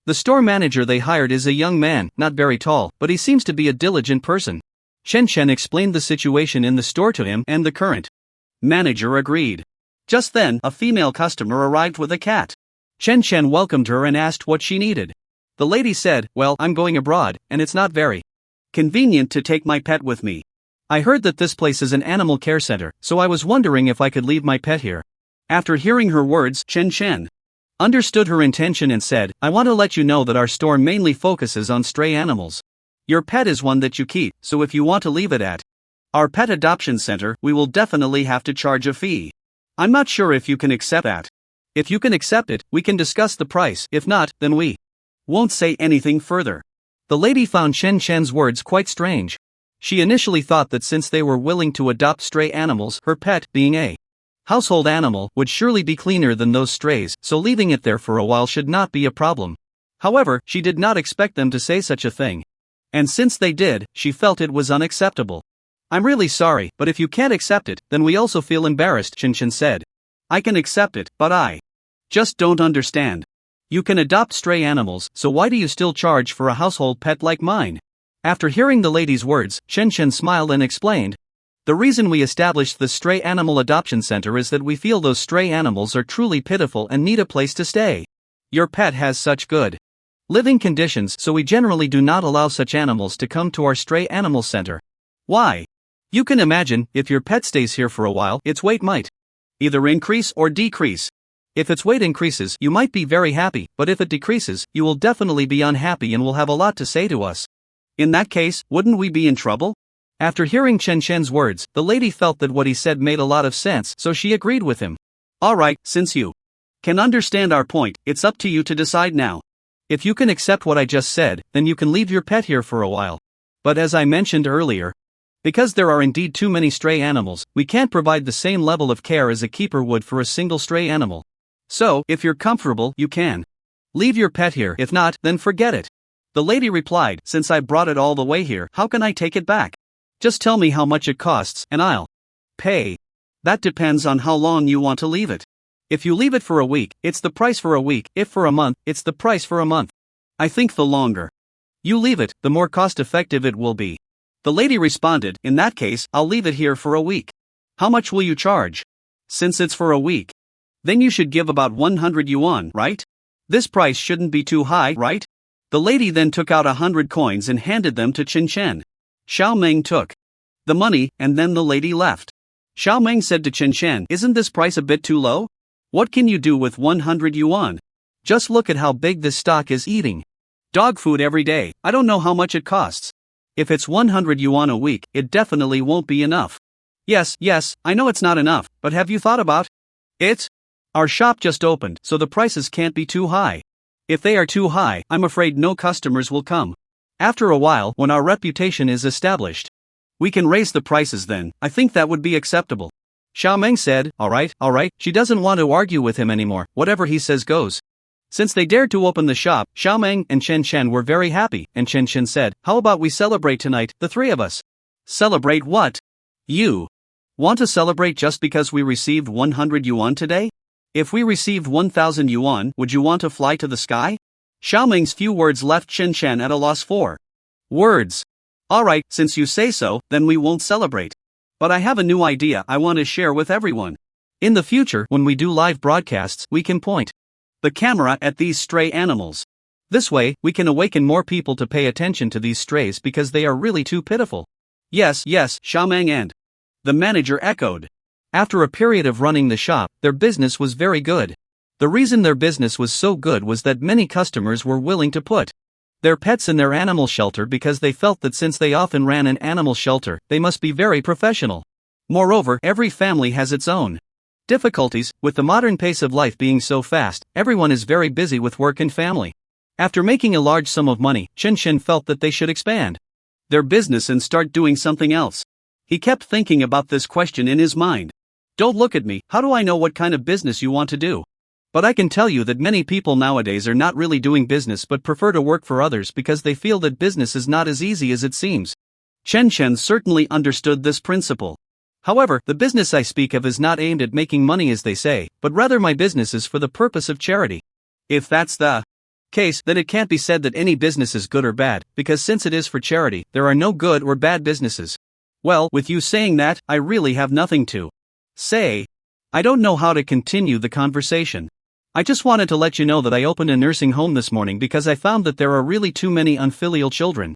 The store manager they hired is a young man, not very tall, but he seems to be a diligent person. Chen Chen explained the situation in the store to him, and the current manager agreed. Just then, a female customer arrived with a cat. Chen Chen welcomed her and asked what she needed. The lady said, well, I'm going abroad, and it's not very convenient to take my pet with me. I heard that this place is an animal care center, so I was wondering if I could leave my pet here. After hearing her words, Chen Chen understood her intention and said, I want to let you know that our store mainly focuses on stray animals. Your pet is one that you keep, so if you want to leave it at our pet adoption center, we will definitely have to charge a fee. I'm not sure if you can accept that. If you can accept it, we can discuss the price. If not, then we won't say anything further. The lady found Chen Chen's words quite strange. She initially thought that since they were willing to adopt stray animals, her pet, being a household animal, would surely be cleaner than those strays, so leaving it there for a while should not be a problem. However, she did not expect them to say such a thing. And since they did, she felt it was unacceptable. I'm really sorry, but if you can't accept it, then we also feel embarrassed, Chen Chen said. I can accept it, but I just don't understand. You can adopt stray animals, so why do you still charge for a household pet like mine? After hearing the lady's words, Chen Chen smiled and explained. The reason we established the Stray Animal Adoption Center is that we feel those stray animals are truly pitiful and need a place to stay. Your pet has such good living conditions, so we generally do not allow such animals to come to our Stray Animal Center. Why? You can imagine, if your pet stays here for a while, its weight might either increase or decrease. If its weight increases, you might be very happy, but if it decreases, you will definitely be unhappy and will have a lot to say to us. In that case, wouldn't we be in trouble? After hearing Chen Chen's words, the lady felt that what he said made a lot of sense, so she agreed with him. Alright, since you can understand our point, it's up to you to decide now. If you can accept what I just said, then you can leave your pet here for a while. But as I mentioned earlier, because there are indeed too many stray animals, we can't provide the same level of care as a keeper would for a single stray animal. So, if you're comfortable, you can leave your pet here. If not, then forget it. The lady replied, since I brought it all the way here, how can I take it back? Just tell me how much it costs, and I'll pay. That depends on how long you want to leave it. If you leave it for a week, it's the price for a week. If for a month, it's the price for a month. I think the longer you leave it, the more cost-effective it will be. The lady responded, in that case, I'll leave it here for a week. How much will you charge? Since it's for a week, then you should give about 100 yuan, right? This price shouldn't be too high, right? The lady then took out 100 coins and handed them to Chen Chen. Xiao Meng took the money, and then the lady left. Xiao Meng said to Chen Chen, isn't this price a bit too low? What can you do with 100 yuan? Just look at how big this stock is eating dog food every day. I don't know how much it costs. If it's 100 yuan a week, it definitely won't be enough. Yes, I know it's not enough, but have you thought about it? Our shop just opened, so the prices can't be too high. If they are too high, I'm afraid no customers will come. After a while, when our reputation is established, we can raise the prices then. I think that would be acceptable. Xiao Meng said, alright. She doesn't want to argue with him anymore, whatever he says goes. Since they dared to open the shop, Xiao Meng and Chen Chen were very happy, and Chen Chen said, how about we celebrate tonight, the three of us? Celebrate what? You want to celebrate just because we received 100 yuan today? If we received 1,000 yuan, would you want to fly to the sky? Xiao Meng's few words left Chen Chen at a loss for words. Alright, since you say so, then we won't celebrate. But I have a new idea I want to share with everyone. In the future, when we do live broadcasts, we can point the camera at these stray animals. This way, we can awaken more people to pay attention to these strays because they are really too pitiful. Yes, Xiao Meng and the manager echoed. After a period of running the shop, their business was very good. The reason their business was so good was that many customers were willing to put their pets in their animal shelter because they felt that since they often ran an animal shelter, they must be very professional. Moreover, every family has its own difficulties. With the modern pace of life being so fast, everyone is very busy with work and family. After making a large sum of money, Chen Chen felt that they should expand their business and start doing something else. He kept thinking about this question in his mind. Don't look at me, how do I know what kind of business you want to do? But I can tell you that many people nowadays are not really doing business but prefer to work for others because they feel that business is not as easy as it seems. Chen Chen certainly understood this principle. However, the business I speak of is not aimed at making money as they say, but rather my business is for the purpose of charity. If that's the case, then it can't be said that any business is good or bad, because since it is for charity, there are no good or bad businesses. Well, with you saying that, I really have nothing to say. I don't know how to continue the conversation. I just wanted to let you know that I opened a nursing home this morning because I found that there are really too many unfilial children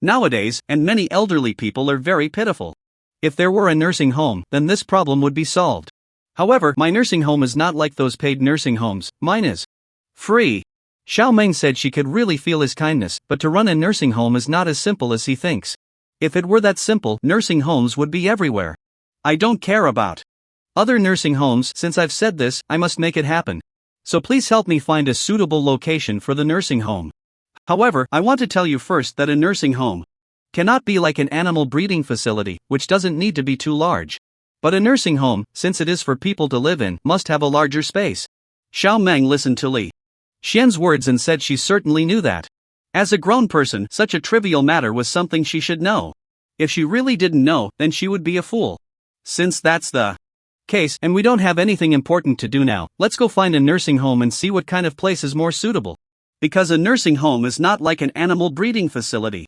nowadays, and many elderly people are very pitiful. If there were a nursing home, then this problem would be solved. However, my nursing home is not like those paid nursing homes, mine is free. Xiao Meng said she could really feel his kindness, but to run a nursing home is not as simple as he thinks. If it were that simple, nursing homes would be everywhere. I don't care about other nursing homes. Since I've said this, I must make it happen. So please help me find a suitable location for the nursing home. However, I want to tell you first that a nursing home cannot be like an animal breeding facility, which doesn't need to be too large. But a nursing home, since it is for people to live in, must have a larger space. Xiao Meng listened to Li Xian's words and said she certainly knew that. As a grown person, such a trivial matter was something she should know. If she really didn't know, then she would be a fool. Since that's the case, and we don't have anything important to do now, let's go find a nursing home and see what kind of place is more suitable. Because a nursing home is not like an animal breeding facility.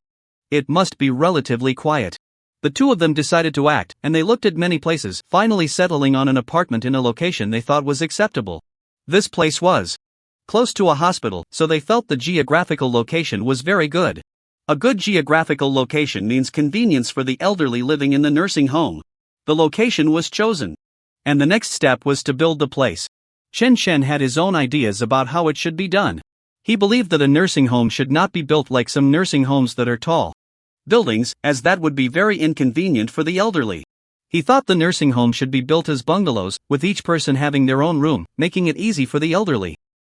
It must be relatively quiet. The two of them decided to act, and they looked at many places, finally settling on an apartment in a location they thought was acceptable. This place was close to a hospital, so they felt the geographical location was very good. A good geographical location means convenience for the elderly living in the nursing home. The location was chosen. And the next step was to build the place. Chen Chen had his own ideas about how it should be done. He believed that a nursing home should not be built like some nursing homes that are tall buildings, as that would be very inconvenient for the elderly. He thought the nursing home should be built as bungalows, with each person having their own room, making it easy for the elderly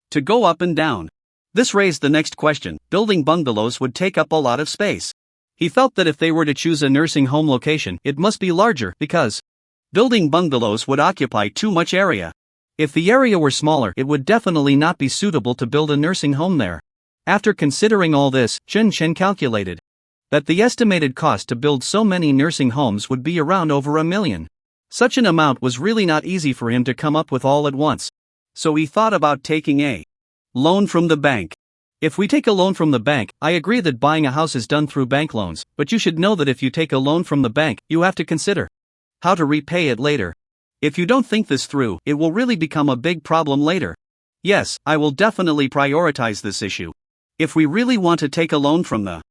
to go up and down. This raised the next question: building bungalows would take up a lot of space. He felt that if they were to choose a nursing home location, it must be larger, because building bungalows would occupy too much area. If the area were smaller, it would definitely not be suitable to build a nursing home there. After considering all this, Chen Chen calculated that the estimated cost to build so many nursing homes would be around over 1 million. Such an amount was really not easy for him to come up with all at once. So he thought about taking a loan from the bank. If we take a loan from the bank, I agree that buying a house is done through bank loans, but you should know that if you take a loan from the bank, you have to consider how to repay it later. If you don't think this through, it will really become a big problem later. Yes, I will definitely prioritize this issue. If we really want to take a loan from the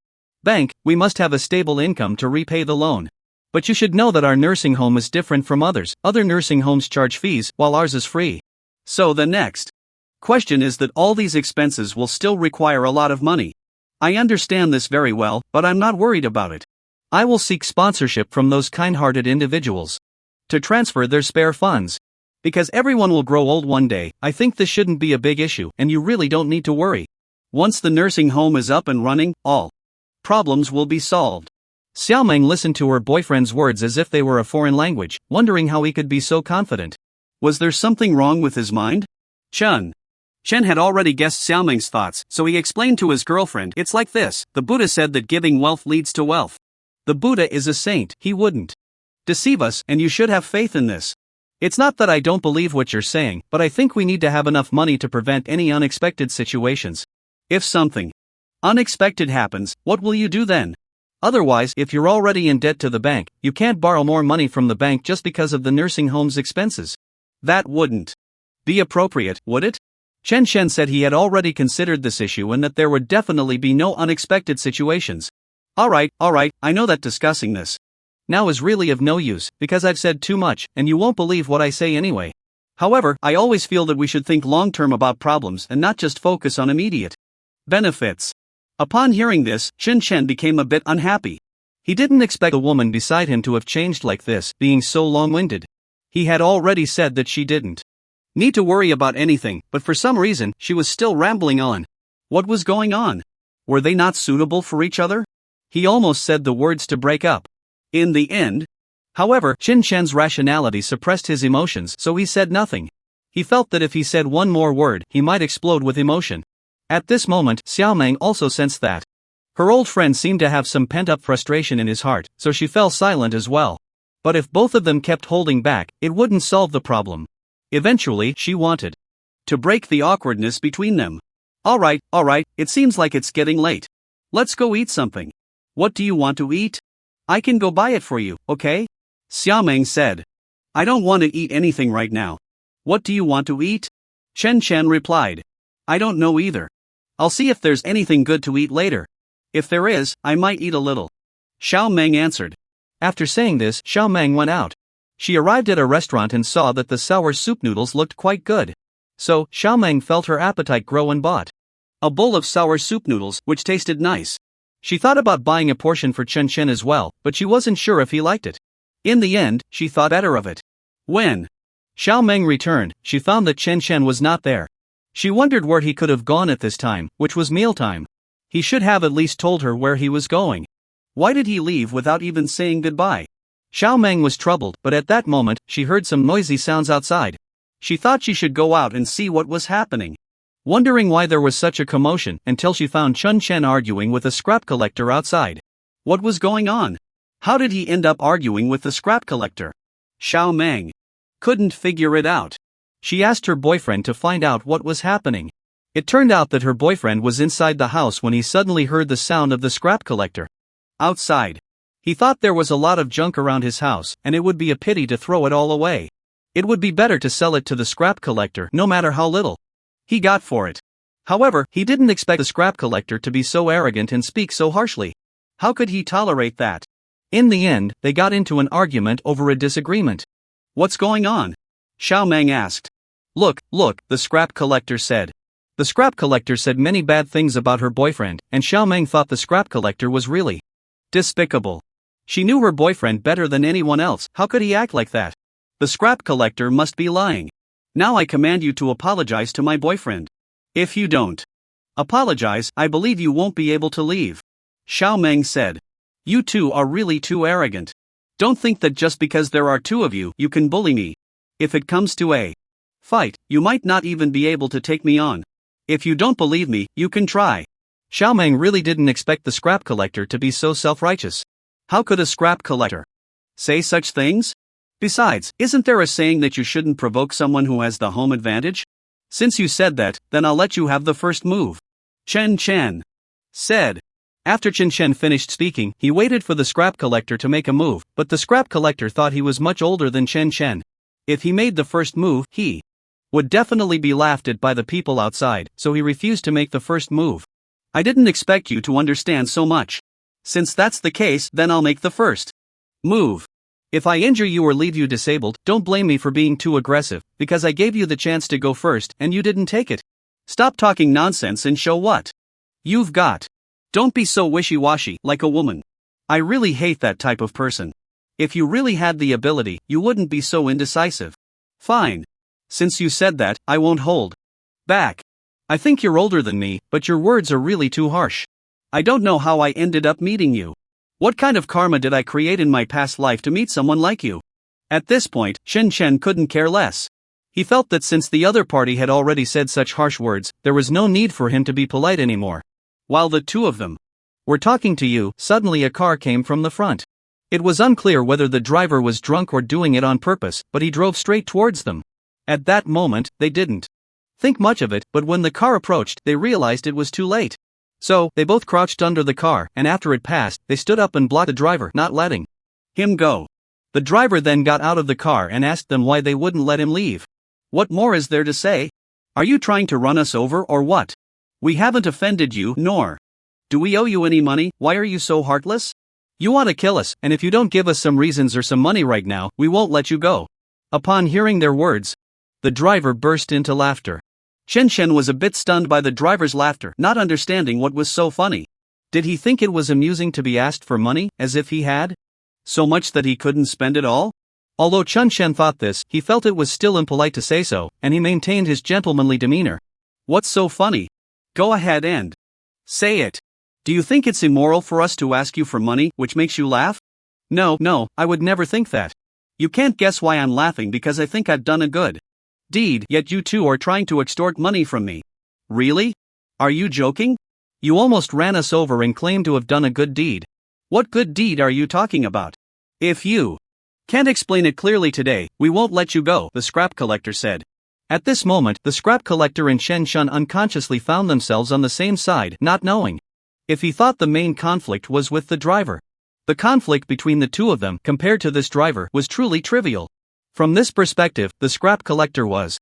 bank, we must have a stable income to repay the loan. But you should know that our nursing home is different from others. Other nursing homes charge fees, while ours is free. So the next question is that all these expenses will still require a lot of money. I understand this very well, but I'm not worried about it. I will seek sponsorship from those kind-hearted individuals to transfer their spare funds. Because everyone will grow old one day, I think this shouldn't be a big issue, and you really don't need to worry. Once the nursing home is up and running, all problems will be solved. Xiaomeng listened to her boyfriend's words as if they were a foreign language, wondering how he could be so confident. Was there something wrong with his mind? Chen had already guessed Xiaomeng's thoughts, so he explained to his girlfriend, "It's like this, the Buddha said that giving wealth leads to wealth. The Buddha is a saint, he wouldn't deceive us, and you should have faith in this. It's not that I don't believe what you're saying, but I think we need to have enough money to prevent any unexpected situations. If something unexpected happens, what will you do then? Otherwise, if you're already in debt to the bank, you can't borrow more money from the bank just because of the nursing home's expenses. That wouldn't be appropriate, would it?" Chen said he had already considered this issue and that there would definitely be no unexpected situations. Alright, I know that discussing this now is really of no use, because I've said too much, and you won't believe what I say anyway. However, I always feel that we should think long-term about problems and not just focus on immediate benefits. Upon hearing this, Chen became a bit unhappy. He didn't expect the woman beside him to have changed like this, being so long-winded. He had already said that she didn't need to worry about anything, but for some reason, she was still rambling on. What was going on? Were they not suitable for each other? He almost said the words to break up. In the end, however, Chen's rationality suppressed his emotions, so he said nothing. He felt that if he said one more word, he might explode with emotion. At this moment, Xiaomeng also sensed that her old friend seemed to have some pent-up frustration in his heart, so she fell silent as well. But if both of them kept holding back, it wouldn't solve the problem. Eventually, she wanted to break the awkwardness between them. Alright, it seems like it's getting late. Let's go eat something. What do you want to eat? I can go buy it for you, okay? Xiaomeng said. I don't want to eat anything right now. What do you want to eat? Chen replied. I don't know either. I'll see if there's anything good to eat later. If there is, I might eat a little. Xiaomeng answered. After saying this, Xiaomeng went out. She arrived at a restaurant and saw that the sour soup noodles looked quite good. So, Xiaomeng felt her appetite grow and bought a bowl of sour soup noodles, which tasted nice. She thought about buying a portion for Chen as well, but she wasn't sure if he liked it. In the end, she thought better of it. When Xiaomeng returned, she found that Chen was not there. She wondered where he could have gone at this time, which was mealtime. He should have at least told her where he was going. Why did he leave without even saying goodbye? Xiaomeng was troubled, but at that moment, she heard some noisy sounds outside. She thought she should go out and see what was happening. Wondering why there was such a commotion, until she found Chen arguing with a scrap collector outside. What was going on? How did he end up arguing with the scrap collector? Xiaomeng couldn't figure it out. She asked her boyfriend to find out what was happening. It turned out that her boyfriend was inside the house when he suddenly heard the sound of the scrap collector outside. He thought there was a lot of junk around his house, and it would be a pity to throw it all away. It would be better to sell it to the scrap collector, no matter how little he got for it. However, he didn't expect the scrap collector to be so arrogant and speak so harshly. How could he tolerate that? In the end, they got into an argument over a disagreement. What's going on? Xiaomeng asked. Look, the scrap collector said. The scrap collector said many bad things about her boyfriend, and Xiaomeng thought the scrap collector was really despicable. She knew her boyfriend better than anyone else. How could he act like that? The scrap collector must be lying. Now I command you to apologize to my boyfriend. If you don't apologize, I believe you won't be able to leave. Xiaomeng said. You two are really too arrogant. Don't think that just because there are two of you, you can bully me. If it comes to a fight, you might not even be able to take me on. If you don't believe me, you can try. Xiaomeng really didn't expect the scrap collector to be so self-righteous. How could a scrap collector say such things? Besides, isn't there a saying that you shouldn't provoke someone who has the home advantage? Since you said that, then I'll let you have the first move. Chen Chen said. After Chen Chen finished speaking, he waited for the scrap collector to make a move, but the scrap collector thought he was much older than Chen Chen. If he made the first move, he would definitely be laughed at by the people outside, so he refused to make the first move. I didn't expect you to understand so much. Since that's the case, then I'll make the first move. If I injure you or leave you disabled, don't blame me for being too aggressive, because I gave you the chance to go first and you didn't take it. Stop talking nonsense and show what you've got. Don't be so wishy-washy, like a woman. I really hate that type of person. If you really had the ability, you wouldn't be so indecisive. Fine. Since you said that, I won't hold back. I think you're older than me, but your words are really too harsh. I don't know how I ended up meeting you. What kind of karma did I create in my past life to meet someone like you? At this point, Chen Chen couldn't care less. He felt that since the other party had already said such harsh words, there was no need for him to be polite anymore. While the two of them were talking to you, suddenly a car came from the front. It was unclear whether the driver was drunk or doing it on purpose, but he drove straight towards them. At that moment, they didn't think much of it, but when the car approached, they realized it was too late. So, they both crouched under the car, and after it passed, they stood up and blocked the driver, not letting him go. The driver then got out of the car and asked them why they wouldn't let him leave. What more is there to say? Are you trying to run us over or what? We haven't offended you, nor do we owe you any money. Why are you so heartless? You want to kill us, and if you don't give us some reasons or some money right now, we won't let you go. Upon hearing their words, the driver burst into laughter. Chen Chen was a bit stunned by the driver's laughter, not understanding what was so funny. Did he think it was amusing to be asked for money, as if he had so much that he couldn't spend it all? Although Chen Chen thought this, he felt it was still impolite to say so, and he maintained his gentlemanly demeanor. What's so funny? Go ahead and say it. Do you think it's immoral for us to ask you for money, which makes you laugh? No, I would never think that. You can't guess why I'm laughing, because I think I've done a good deed, yet you two are trying to extort money from me. Really? Are you joking? You almost ran us over and claimed to have done a good deed. What good deed are you talking about? If you can't explain it clearly today, we won't let you go, the scrap collector said. At this moment, the scrap collector and Chen Chen unconsciously found themselves on the same side, not knowing if he thought the main conflict was with the driver. The conflict between the two of them, compared to this driver, was truly trivial. From this perspective, the scrap collector was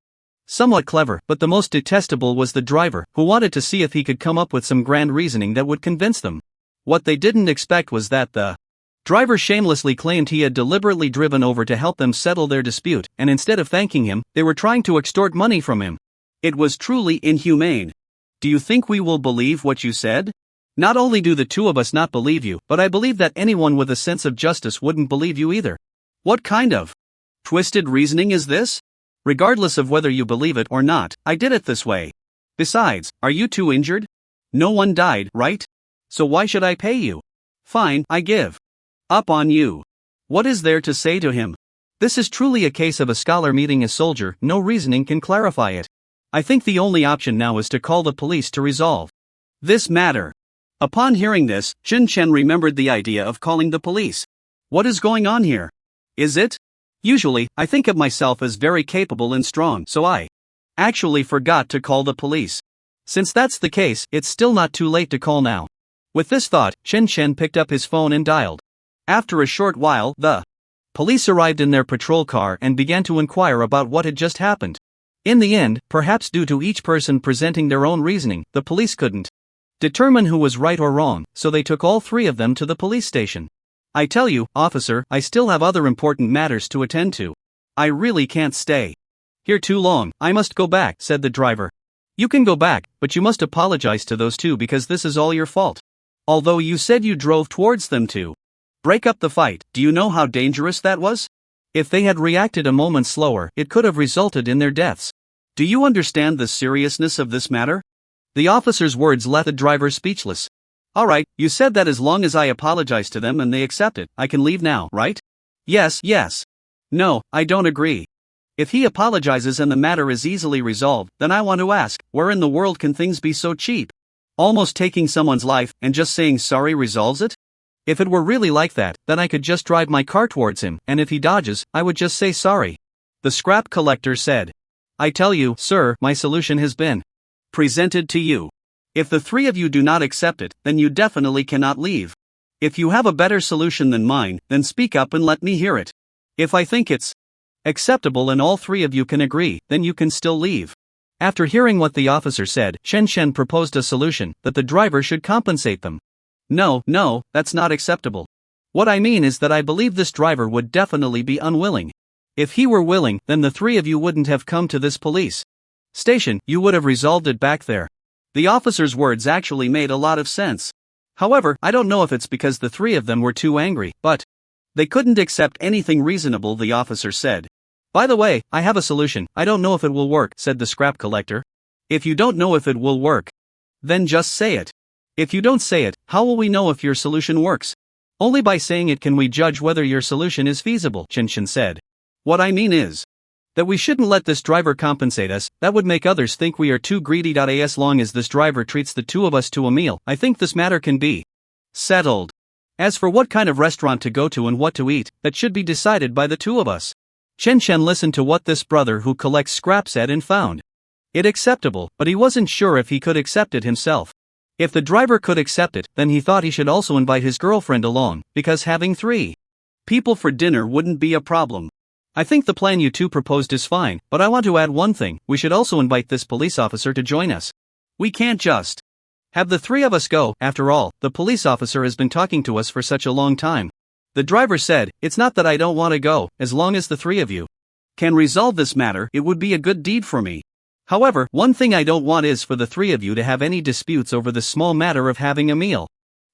somewhat clever, but the most detestable was the driver, who wanted to see if he could come up with some grand reasoning that would convince them. What they didn't expect was that the driver shamelessly claimed he had deliberately driven over to help them settle their dispute, and instead of thanking him, they were trying to extort money from him. It was truly inhumane. Do you think we will believe what you said? Not only do the two of us not believe you, but I believe that anyone with a sense of justice wouldn't believe you either. What kind of twisted reasoning is this? Regardless of whether you believe it or not, I did it this way. Besides, are you two injured? No one died, right? So why should I pay you? Fine, I give up on you. What is there to say to him? This is truly a case of a scholar meeting a soldier, no reasoning can clarify it. I think the only option now is to call the police to resolve this matter. Upon hearing this, Chen Chen remembered the idea of calling the police. What is going on here? Is it? Usually, I think of myself as very capable and strong, so I actually forgot to call the police. Since that's the case, it's still not too late to call now. With this thought, Chen Chen picked up his phone and dialed. After a short while, the police arrived in their patrol car and began to inquire about what had just happened. In the end, perhaps due to each person presenting their own reasoning, the police couldn't determine who was right or wrong, so they took all three of them to the police station. I tell you, officer, I still have other important matters to attend to. I really can't stay here too long, I must go back, said the driver. You can go back, but you must apologize to those two because this is all your fault. Although you said you drove towards them to break up the fight, do you know how dangerous that was? If they had reacted a moment slower, it could have resulted in their deaths. Do you understand the seriousness of this matter? The officer's words left the driver speechless. Alright, you said that as long as I apologize to them and they accept it, I can leave now, right? Yes. No, I don't agree. If he apologizes and the matter is easily resolved, then I want to ask, where in the world can things be so cheap? Almost taking someone's life and just saying sorry resolves it? If it were really like that, then I could just drive my car towards him, and if he dodges, I would just say sorry. The scrap collector said. I tell you, sir, my solution has been presented to you. If the three of you do not accept it, then you definitely cannot leave. If you have a better solution than mine, then speak up and let me hear it. If I think it's acceptable and all three of you can agree, then you can still leave. After hearing what the officer said, Chen Shen proposed a solution, that the driver should compensate them. No, that's not acceptable. What I mean is that I believe this driver would definitely be unwilling. If he were willing, then the three of you wouldn't have come to this police station, you would have resolved it back there. The officer's words actually made a lot of sense. However, I don't know if it's because the three of them were too angry, but they couldn't accept anything reasonable, the officer said. By the way, I have a solution. I don't know if it will work, said the scrap collector. If you don't know if it will work, then just say it. If you don't say it, how will we know if your solution works? Only by saying it can we judge whether your solution is feasible, Chen Shen said. What I mean is that we shouldn't let this driver compensate us. That would make others think we are too greedy. As long as this driver treats the two of us to a meal, I think this matter can be settled. As for what kind of restaurant to go to and what to eat, that should be decided by the two of us. Chen Shen listened to what this brother who collects scrap said and found it acceptable, but he wasn't sure if he could accept it himself. If the driver could accept it, then he thought he should also invite his girlfriend along, because having 3 people for dinner wouldn't be a problem. I think the plan you two proposed is fine, but I want to add one thing. We should also invite this police officer to join us. We can't just have the 3 of us go. After all, the police officer has been talking to us for such a long time. The driver said, it's not that I don't want to go, as long as the 3 of you can resolve this matter, it would be a good deed for me. However, one thing I don't want is for the 3 of you to have any disputes over the small matter of having a meal.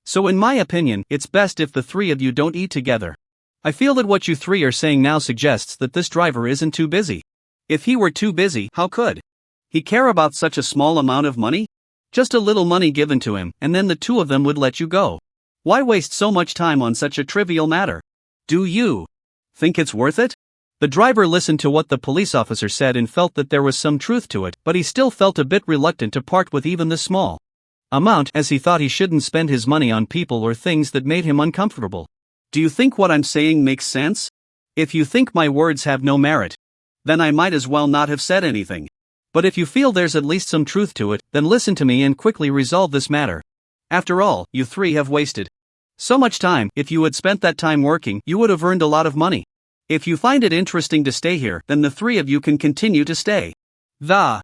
So in my opinion, it's best if the 3 of you don't eat together. I feel that what you 3 are saying now suggests that this driver isn't too busy. If he were too busy, how could he care about such a small amount of money? Just a little money given to him, and then the 2 of them would let you go. Why waste so much time on such a trivial matter? Do you think it's worth it? The driver listened to what the police officer said and felt that there was some truth to it, but he still felt a bit reluctant to part with even the small amount, as he thought he shouldn't spend his money on people or things that made him uncomfortable. Do you think what I'm saying makes sense? If you think my words have no merit, then I might as well not have said anything. But if you feel there's at least some truth to it, then listen to me and quickly resolve this matter. After all, you 3 have wasted so much time. If you had spent that time working, you would have earned a lot of money. If you find it interesting to stay here, then the 3 of you can continue to stay. The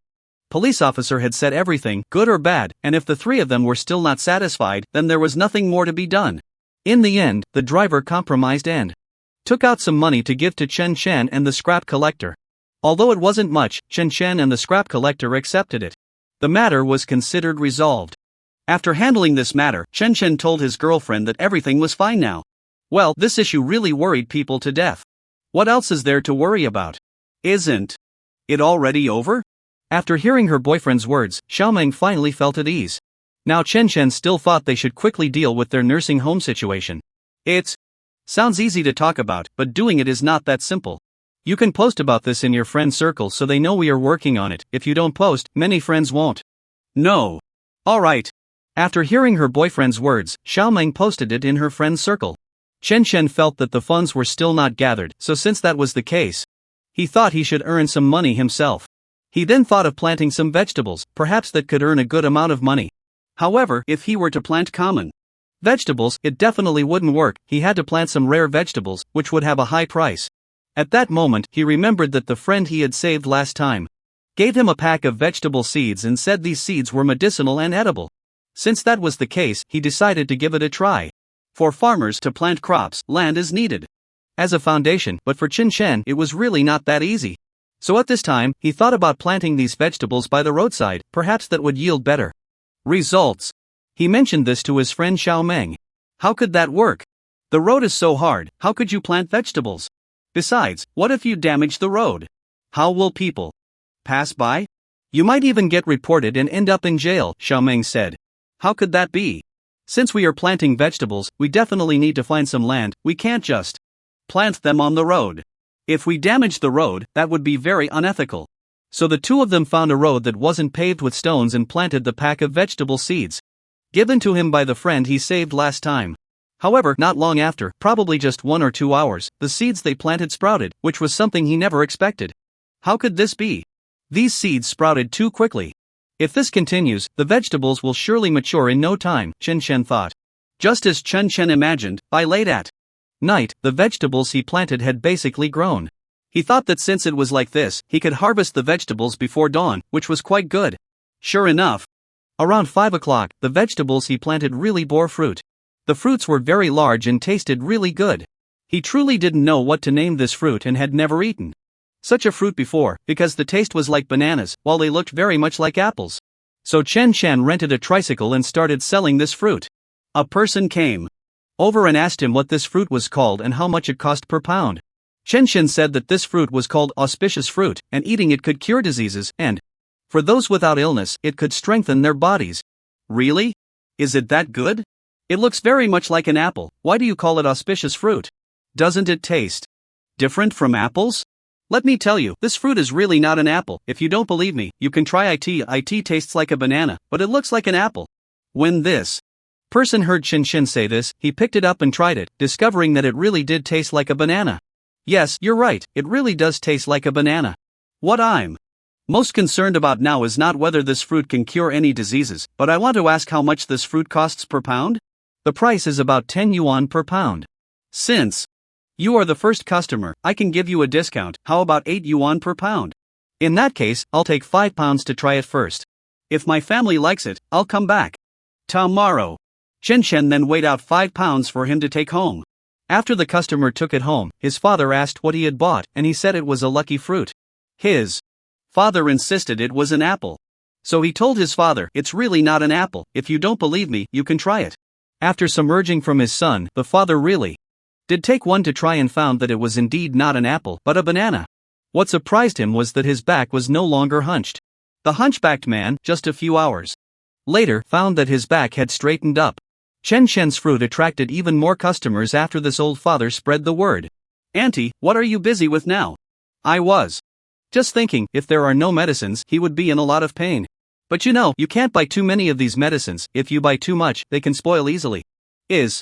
police officer had said everything, good or bad, and if the 3 of them were still not satisfied, then there was nothing more to be done. In the end, the driver compromised and took out some money to give to Chen Shen and the scrap collector. Although it wasn't much, Chen Shen and the scrap collector accepted it. The matter was considered resolved. After handling this matter, Chen Shen told his girlfriend that everything was fine now. Well, this issue really worried people to death. What else is there to worry about? Isn't it already over? After hearing her boyfriend's words, Xiaomeng finally felt at ease. Now Chen Shen still thought they should quickly deal with their nursing home situation. It sounds easy to talk about, but doing it is not that simple. You can post about this in your friend circle so they know we are working on it. If you don't post, many friends won't know. Alright. After hearing her boyfriend's words, Xiaomeng posted it in her friend's circle. Chen Shen felt that the funds were still not gathered, so since that was the case, he thought he should earn some money himself. He then thought of planting some vegetables, perhaps that could earn a good amount of money. However, if he were to plant common vegetables, it definitely wouldn't work. He had to plant some rare vegetables, which would have a high price. At that moment, he remembered that the friend he had saved last time gave him a pack of vegetable seeds and said these seeds were medicinal and edible. Since that was the case, he decided to give it a try. For farmers to plant crops, land is needed as a foundation, but for Chen Shen, it was really not that easy. So at this time, he thought about planting these vegetables by the roadside, perhaps that would yield better results. He mentioned this to his friend Xiaomeng. How could that work? The road is so hard, how could you plant vegetables? Besides, what if you damage the road? How will people pass by? You might even get reported and end up in jail, Xiaomeng said. How could that be? Since we are planting vegetables, we definitely need to find some land. We can't just plant them on the road. If we damage the road, that would be very unethical. So the 2 of them found a road that wasn't paved with stones and planted the pack of vegetable seeds given to him by the friend he saved last time. However, not long after, probably just 1 or 2 hours, the seeds they planted sprouted, which was something he never expected. How could this be? These seeds sprouted too quickly. If this continues, the vegetables will surely mature in no time, Chen Chen thought. Just as Chen Chen imagined, by late at night, the vegetables he planted had basically grown. He thought that since it was like this, he could harvest the vegetables before dawn, which was quite good. Sure enough, around 5 o'clock, the vegetables he planted really bore fruit. The fruits were very large and tasted really good. He truly didn't know what to name this fruit and had never eaten such a fruit before, because the taste was like bananas, while they looked very much like apples. So Chen Chen rented a tricycle and started selling this fruit. A person came over and asked him what this fruit was called and how much it cost per pound. Chen Chen said that this fruit was called auspicious fruit, and eating it could cure diseases, and for those without illness, it could strengthen their bodies. Really? Is it that good? It looks very much like an apple. Why do you call it auspicious fruit? Doesn't it taste different from apples? Let me tell you, this fruit is really not an apple. If you don't believe me, you can try it. It tastes like a banana, but it looks like an apple. When this person heard Chen Chen say this, he picked it up and tried it, discovering that it really did taste like a banana. Yes, you're right, it really does taste like a banana. What I'm most concerned about now is not whether this fruit can cure any diseases, but I want to ask how much this fruit costs per pound? The price is about 10 yuan per pound. Since you are the first customer, I can give you a discount. How about 8 yuan per pound? In that case, I'll take 5 pounds to try it first. If my family likes it, I'll come back tomorrow. Chen Chen then weighed out 5 pounds for him to take home. After the customer took it home, his father asked what he had bought, and he said it was a lucky fruit. His father insisted it was an apple. So he told his father, it's really not an apple. If you don't believe me, you can try it. After some urging from his son, the father really did take one to try and found that it was indeed not an apple, but a banana. What surprised him was that his back was no longer hunched. The hunchbacked man, just a few hours later, found that his back had straightened up. Chen Chen's fruit attracted even more customers after this old father spread the word. Auntie, what are you busy with now? I was just thinking, if there are no medicines, he would be in a lot of pain. But you know, you can't buy too many of these medicines. If you buy too much, they can spoil easily. Is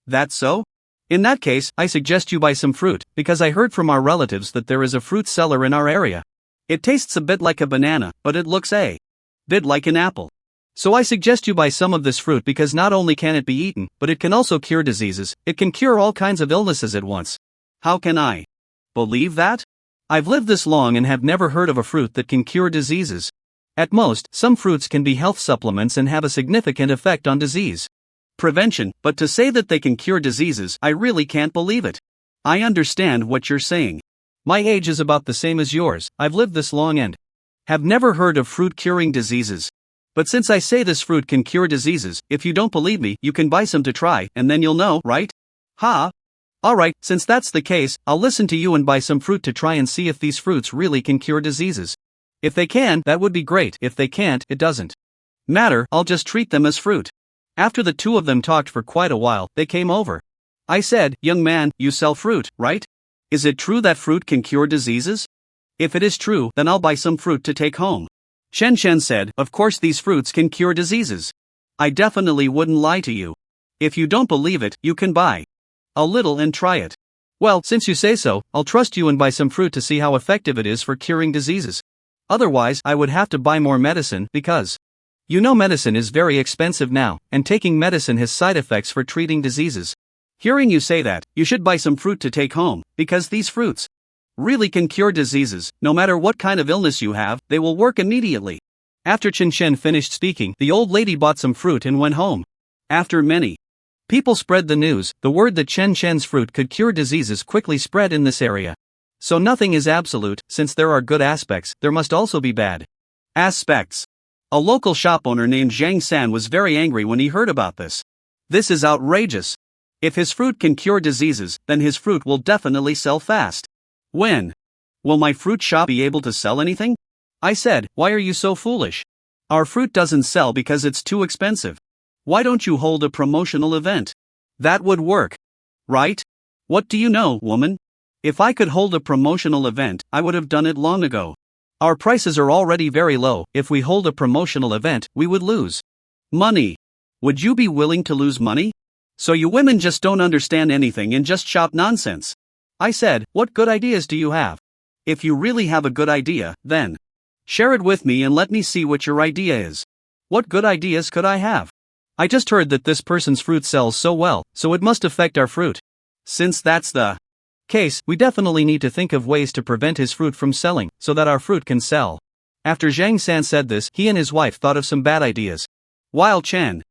that so? In that case, I suggest you buy some fruit, because I heard from our relatives that there is a fruit seller in our area. It tastes a bit like a banana, but it looks a bit like an apple. So I suggest you buy some of this fruit because not only can it be eaten, but it can also cure diseases. It can cure all kinds of illnesses at once. How can I believe that? I've lived this long and have never heard of a fruit that can cure diseases. At most, some fruits can be health supplements and have a significant effect on disease prevention, but to say that they can cure diseases, I really can't believe it. I understand what you're saying. My age is about the same as yours. I've lived this long and have never heard of fruit curing diseases. But since I say this fruit can cure diseases, if you don't believe me, you can buy some to try, and then you'll know, right? Ha! Alright, since that's the case, I'll listen to you and buy some fruit to try and see if these fruits really can cure diseases. If they can, that would be great. If they can't, it doesn't matter, I'll just treat them as fruit. After the two of them talked for quite a while, they came over. I said, young man, you sell fruit, right? Is it true that fruit can cure diseases? If it is true, then I'll buy some fruit to take home. Chen Chen said, of course these fruits can cure diseases. I definitely wouldn't lie to you. If you don't believe it, you can buy a little and try it. Well, since you say so, I'll trust you and buy some fruit to see how effective it is for curing diseases. Otherwise, I would have to buy more medicine because you know medicine is very expensive now, and taking medicine has side effects for treating diseases. Hearing you say that, you should buy some fruit to take home, because these fruits really can cure diseases. No matter what kind of illness you have, they will work immediately. After Chen Chen finished speaking, the old lady bought some fruit and went home. After many people spread the news, the word that Chen Chen's fruit could cure diseases quickly spread in this area. So nothing is absolute. Since there are good aspects, there must also be bad aspects. A local shop owner named Zhang San was very angry when he heard about this. This is outrageous. If his fruit can cure diseases, then his fruit will definitely sell fast. When will my fruit shop be able to sell anything? I said, why are you so foolish? Our fruit doesn't sell because it's too expensive. Why don't you hold a promotional event? That would work. Right? What do you know, woman? If I could hold a promotional event, I would have done it long ago. Our prices are already very low. If we hold a promotional event, we would lose money. Would you be willing to lose money? So you women just don't understand anything and just shop nonsense. I said, what good ideas do you have? If you really have a good idea, then share it with me and let me see what your idea is. What good ideas could I have? I just heard that this person's fruit sells so well, so it must affect our fruit. Since that's the case, we definitely need to think of ways to prevent his fruit from selling, so that our fruit can sell. After Zhang San said this, he and his wife thought of some bad ideas. While Chen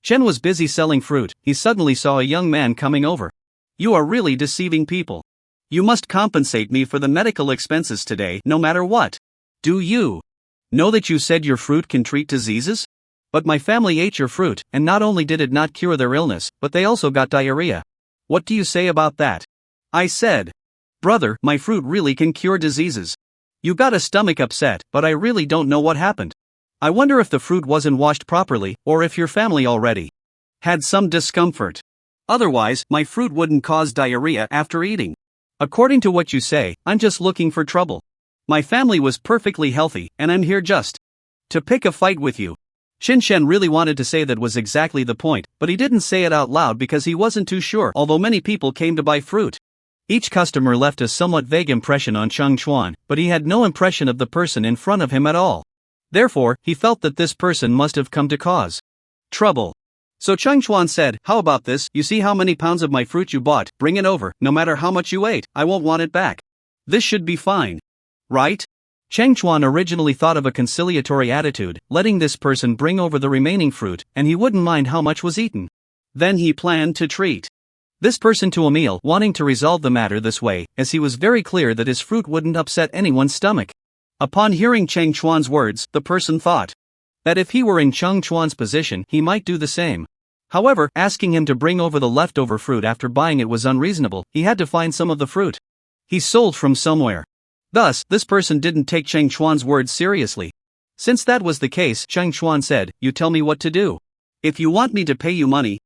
was busy selling fruit, he suddenly saw a young man coming over. You are really deceiving people. You must compensate me for the medical expenses today, no matter what. Do you know that you said your fruit can treat diseases? But my family ate your fruit, and not only did it not cure their illness, but they also got diarrhea. What do you say about that? I said, brother, my fruit really can cure diseases. You got a stomach upset, but I really don't know what happened. I wonder if the fruit wasn't washed properly, or if your family already had some discomfort. Otherwise, my fruit wouldn't cause diarrhea after eating. According to what you say, I'm just looking for trouble. My family was perfectly healthy, and I'm here just to pick a fight with you. Shin Shen really wanted to say that was exactly the point, but he didn't say it out loud because he wasn't too sure, although many people came to buy fruit. Each customer left a somewhat vague impression on Cheng Chuan, but he had no impression of the person in front of him at all. Therefore, he felt that this person must have come to cause trouble. So Cheng Chuan said, how about this, you see how many pounds of my fruit you bought, bring it over, no matter how much you ate, I won't want it back. This should be fine. Right? Cheng Chuan originally thought of a conciliatory attitude, letting this person bring over the remaining fruit, and he wouldn't mind how much was eaten. Then he planned to treat this person to a meal, wanting to resolve the matter this way, as he was very clear that his fruit wouldn't upset anyone's stomach. Upon hearing Cheng Chuan's words, the person thought that if he were in Cheng Chuan's position, he might do the same. However, asking him to bring over the leftover fruit after buying it was unreasonable. He had to find some of the fruit he sold from somewhere. Thus, this person didn't take Cheng Chuan's words seriously. Since that was the case, Cheng Chuan said, you tell me what to do. If you want me to pay you money,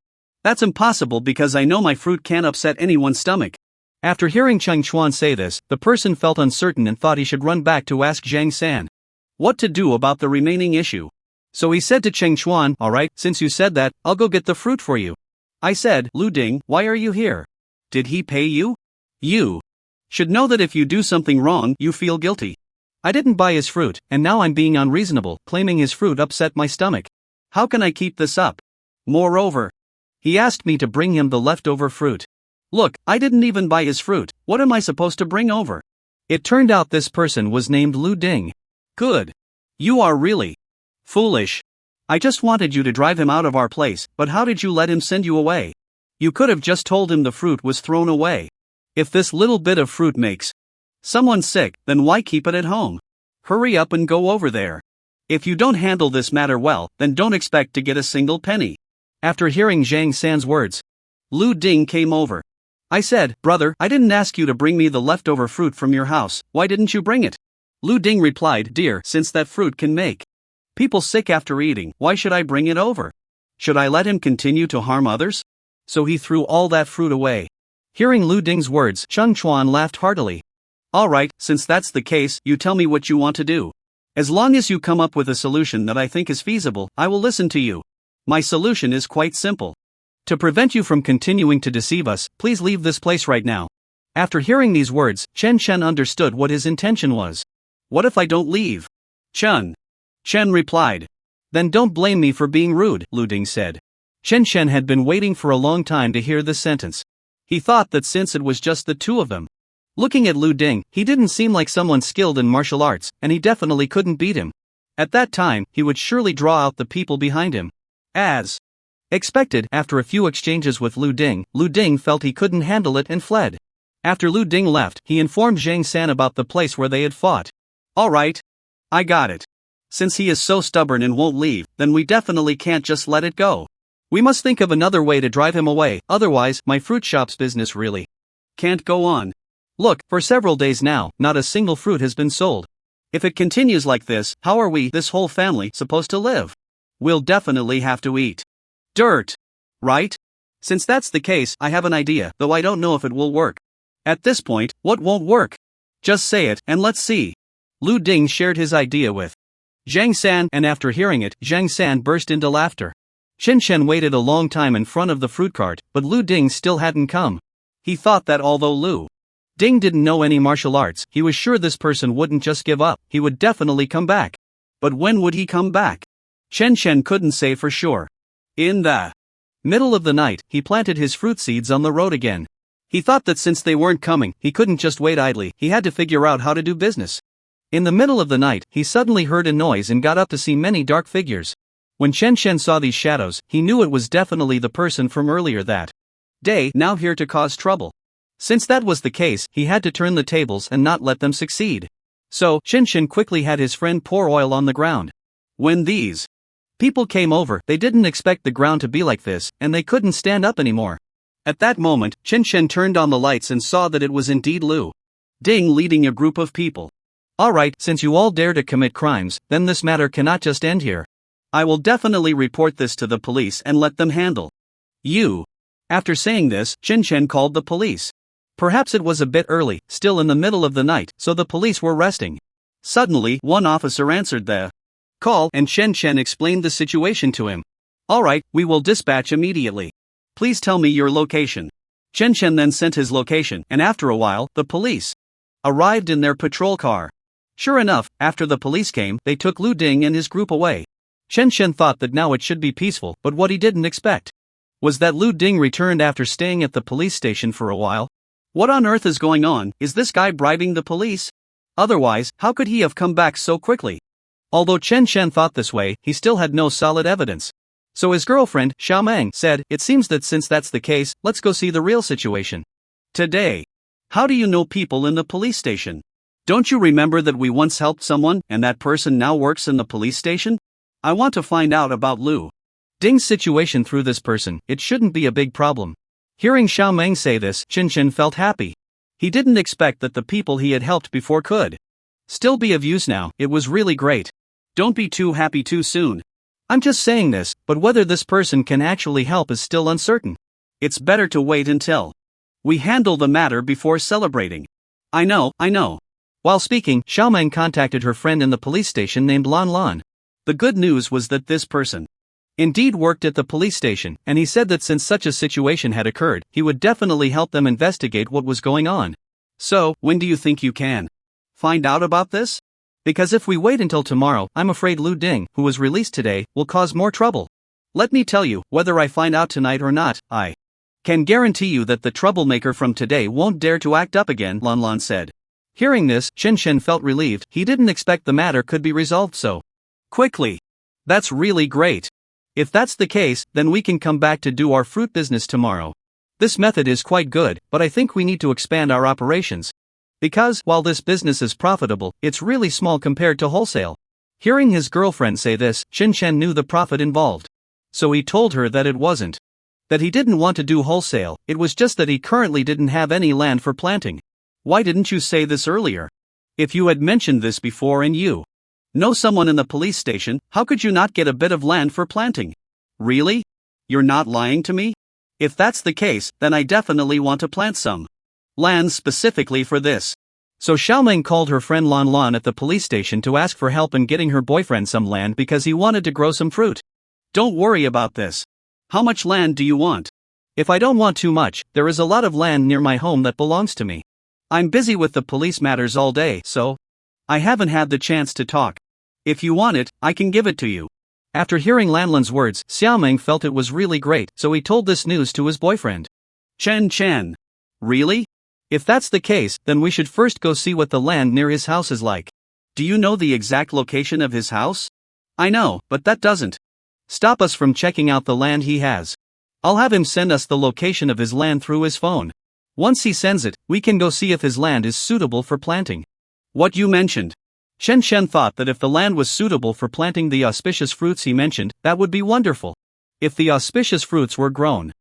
that's impossible because I know my fruit can't upset anyone's stomach. After hearing Cheng Chuan say this, the person felt uncertain and thought he should run back to ask Zhang San what to do about the remaining issue. So he said to Cheng Chuan, alright, since you said that, I'll go get the fruit for you. I said, Lu Ding, why are you here? Did he pay you? You should know that if you do something wrong, you feel guilty. I didn't buy his fruit, and now I'm being unreasonable, claiming his fruit upset my stomach. How can I keep this up? Moreover, he asked me to bring him the leftover fruit. Look, I didn't even buy his fruit, what am I supposed to bring over? It turned out this person was named Lu Ding. Good. You are really foolish. I just wanted you to drive him out of our place, but how did you let him send you away? You could have just told him the fruit was thrown away. If this little bit of fruit makes someone sick, then why keep it at home? Hurry up and go over there. If you don't handle this matter well, then don't expect to get a single penny. After hearing Zhang San's words, Lu Ding came over. I said, brother, I didn't ask you to bring me the leftover fruit from your house, why didn't you bring it? Lu Ding replied, dear, since that fruit can make people sick after eating, why should I bring it over? Should I let him continue to harm others? So he threw all that fruit away. Hearing Lu Ding's words, Cheng Chuan laughed heartily. Alright, since that's the case, you tell me what you want to do. As long as you come up with a solution that I think is feasible, I will listen to you. My solution is quite simple. To prevent you from continuing to deceive us, please leave this place right now. After hearing these words, Chen understood what his intention was. What if I don't leave? Chen replied. Then don't blame me for being rude, Lu Ding said. Chen had been waiting for a long time to hear this sentence. He thought that since it was just the two of them. Looking at Lu Ding, he didn't seem like someone skilled in martial arts, and he definitely couldn't beat him. At that time, he would surely draw out the people behind him. As expected, after a few exchanges with Lu Ding felt he couldn't handle it and fled. After Lu Ding left, he informed Zhang San about the place where they had fought. Alright. I got it. Since he is so stubborn and won't leave, then we definitely can't just let it go. We must think of another way to drive him away, otherwise, my fruit shop's business really can't go on. Look, for several days now, not a single fruit has been sold. If it continues like this, how are we, this whole family, supposed to live? We'll definitely have to eat dirt. Right? Since that's the case, I have an idea, though I don't know if it will work. At this point, what won't work? Just say it, and let's see. Lu Ding shared his idea with Zhang San, and after hearing it, Zhang San burst into laughter. Chen Chen waited a long time in front of the fruit cart, but Lu Ding still hadn't come. He thought that although Lu Ding didn't know any martial arts, he was sure this person wouldn't just give up, he would definitely come back. But when would he come back? Chen Chen couldn't say for sure. In the middle of the night, he planted his fruit seeds on the road again. He thought that since they weren't coming, he couldn't just wait idly, he had to figure out how to do business. In the middle of the night, he suddenly heard a noise and got up to see many dark figures. When Chen Chen saw these shadows, he knew it was definitely the person from earlier that day, now here to cause trouble. Since that was the case, he had to turn the tables and not let them succeed. So, Chen Chen quickly had his friend pour oil on the ground. When these people came over, they didn't expect the ground to be like this, and they couldn't stand up anymore. At that moment, Chen Chen turned on the lights and saw that it was indeed Lu Ding leading a group of people. Alright, since you all dare to commit crimes, then this matter cannot just end here. I will definitely report this to the police and let them handle you. After saying this, Chen Chen called the police. Perhaps it was a bit early, still in the middle of the night, so the police were resting. Suddenly, one officer answered the call and Chen Chen explained the situation to him. Alright, we will dispatch immediately. Please tell me your location. Chen Chen then sent his location, and after a while, the police arrived in their patrol car. Sure enough, after the police came, they took Lu Ding and his group away. Chen Chen thought that now it should be peaceful, but what he didn't expect was that Lu Ding returned after staying at the police station for a while. What on earth is going on? Is this guy bribing the police? Otherwise, how could he have come back so quickly? Although Chen Chen thought this way, he still had no solid evidence. So his girlfriend, Xiaomeng, said, it seems that since that's the case, let's go see the real situation. Today. How do you know people in the police station? Don't you remember that we once helped someone, and that person now works in the police station? I want to find out about Lu Ding's situation through this person, it shouldn't be a big problem. Hearing Xiaomeng say this, Chen Chen felt happy. He didn't expect that the people he had helped before could still be of use now, it was really great. Don't be too happy too soon. I'm just saying this, but whether this person can actually help is still uncertain. It's better to wait until we handle the matter before celebrating. I know. While speaking, Xiaomeng contacted her friend in the police station named Lan Lan. The good news was that this person indeed worked at the police station, and he said that since such a situation had occurred, he would definitely help them investigate what was going on. So, when do you think you can find out about this? Because if we wait until tomorrow, I'm afraid Lu Ding, who was released today, will cause more trouble. Let me tell you, whether I find out tonight or not, I can guarantee you that the troublemaker from today won't dare to act up again, Lan Lan said. Hearing this, Chen Chen felt relieved. He didn't expect the matter could be resolved so quickly. That's really great. If that's the case, then we can come back to do our fruit business tomorrow. This method is quite good, but I think we need to expand our operations. Because, while this business is profitable, it's really small compared to wholesale. Hearing his girlfriend say this, Chen Chen knew the profit involved. So he told her that it wasn't that he didn't want to do wholesale, it was just that he currently didn't have any land for planting. Why didn't you say this earlier? If you had mentioned this before and you know someone in the police station, how could you not get a bit of land for planting? Really? You're not lying to me? If that's the case, then I definitely want to plant some land specifically for this. So Xiaomeng called her friend Lan Lan at the police station to ask for help in getting her boyfriend some land because he wanted to grow some fruit. Don't worry about this. How much land do you want? If I don't want too much, there is a lot of land near my home that belongs to me. I'm busy with the police matters all day, so I haven't had the chance to talk. If you want it, I can give it to you. After hearing Lanlan's words, Xiaomeng felt it was really great, so he told this news to his boyfriend. Chen Chen. Really? If that's the case, then we should first go see what the land near his house is like. Do you know the exact location of his house? I know, but that doesn't stop us from checking out the land he has. I'll have him send us the location of his land through his phone. Once he sends it, we can go see if his land is suitable for planting. What you mentioned. Chen Chen thought that if the land was suitable for planting the auspicious fruits he mentioned, that would be wonderful. If the auspicious fruits were grown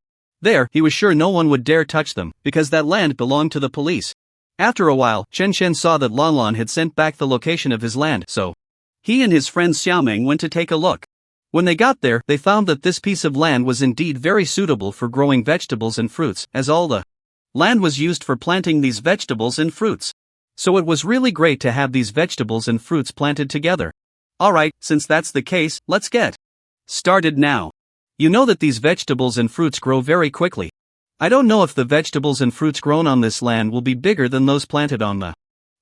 there, he was sure no one would dare touch them, because that land belonged to the police. After a while, Chen Chen saw that Lan Lan had sent back the location of his land, so he and his friend Xiaomeng went to take a look. When they got there, they found that this piece of land was indeed very suitable for growing vegetables and fruits, as all the land was used for planting these vegetables and fruits. So it was really great to have these vegetables and fruits planted together. Alright, since that's the case, let's get started now. You know that these vegetables and fruits grow very quickly. I don't know if the vegetables and fruits grown on this land will be bigger than those planted on the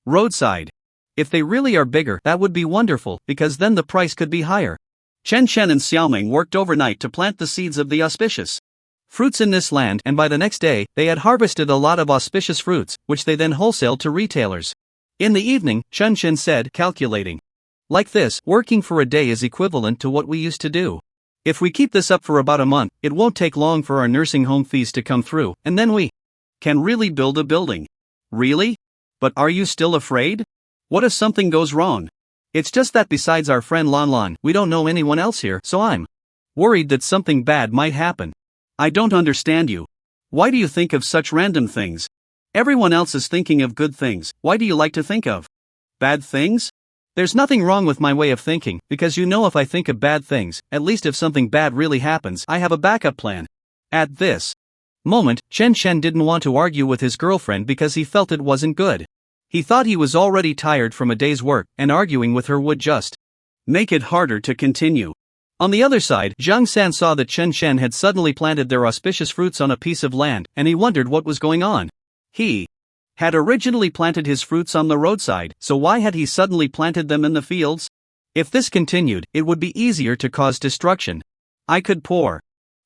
roadside. If they really are bigger, that would be wonderful, because then the price could be higher. Chen Chen and Xiaoming worked overnight to plant the seeds of the auspicious fruits in this land, and by the next day, they had harvested a lot of auspicious fruits, which they then wholesaled to retailers. In the evening, Chen Chen said, calculating. Like this, working for a day is equivalent to what we used to do. If we keep this up for about a month, it won't take long for our nursing home fees to come through, and then we can really build a building. Really? But are you still afraid? What if something goes wrong? It's just that besides our friend Lan Lan, we don't know anyone else here, so I'm worried that something bad might happen. I don't understand you. Why do you think of such random things? Everyone else is thinking of good things. Why do you like to think of bad things? There's nothing wrong with my way of thinking, because you know if I think of bad things, at least if something bad really happens, I have a backup plan. At this moment, Chen Chen didn't want to argue with his girlfriend because he felt it wasn't good. He thought he was already tired from a day's work, and arguing with her would just make it harder to continue. On the other side, Zhang San saw that Chen Chen had suddenly planted their auspicious fruits on a piece of land, and he wondered what was going on. He had originally planted his fruits on the roadside, so why had he suddenly planted them in the fields? If this continued, it would be easier to cause destruction. I could pour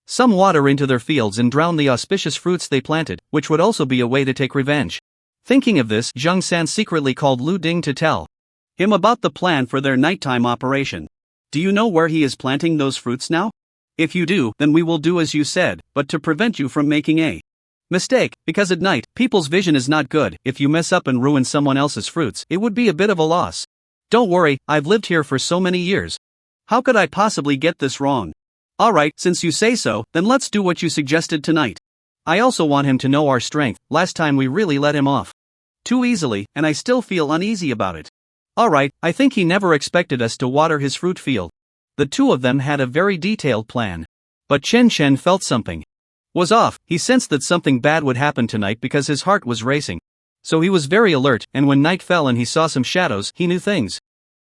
some water into their fields and drown the auspicious fruits they planted, which would also be a way to take revenge. Thinking of this, Zhang San secretly called Lu Ding to tell him about the plan for their nighttime operation. Do you know where he is planting those fruits now? If you do, then we will do as you said, but to prevent you from making a mistake, because at night, people's vision is not good. If you mess up and ruin someone else's fruits, it would be a bit of a loss. Don't worry, I've lived here for so many years. How could I possibly get this wrong? Alright, since you say so, then let's do what you suggested tonight. I also want him to know our strength. Last time we really let him off too easily, and I still feel uneasy about it. Alright, I think he never expected us to water his fruit field. The two of them had a very detailed plan. But Chen Chen felt something was off. He sensed that something bad would happen tonight because his heart was racing. So he was very alert, and when night fell and he saw some shadows, he knew things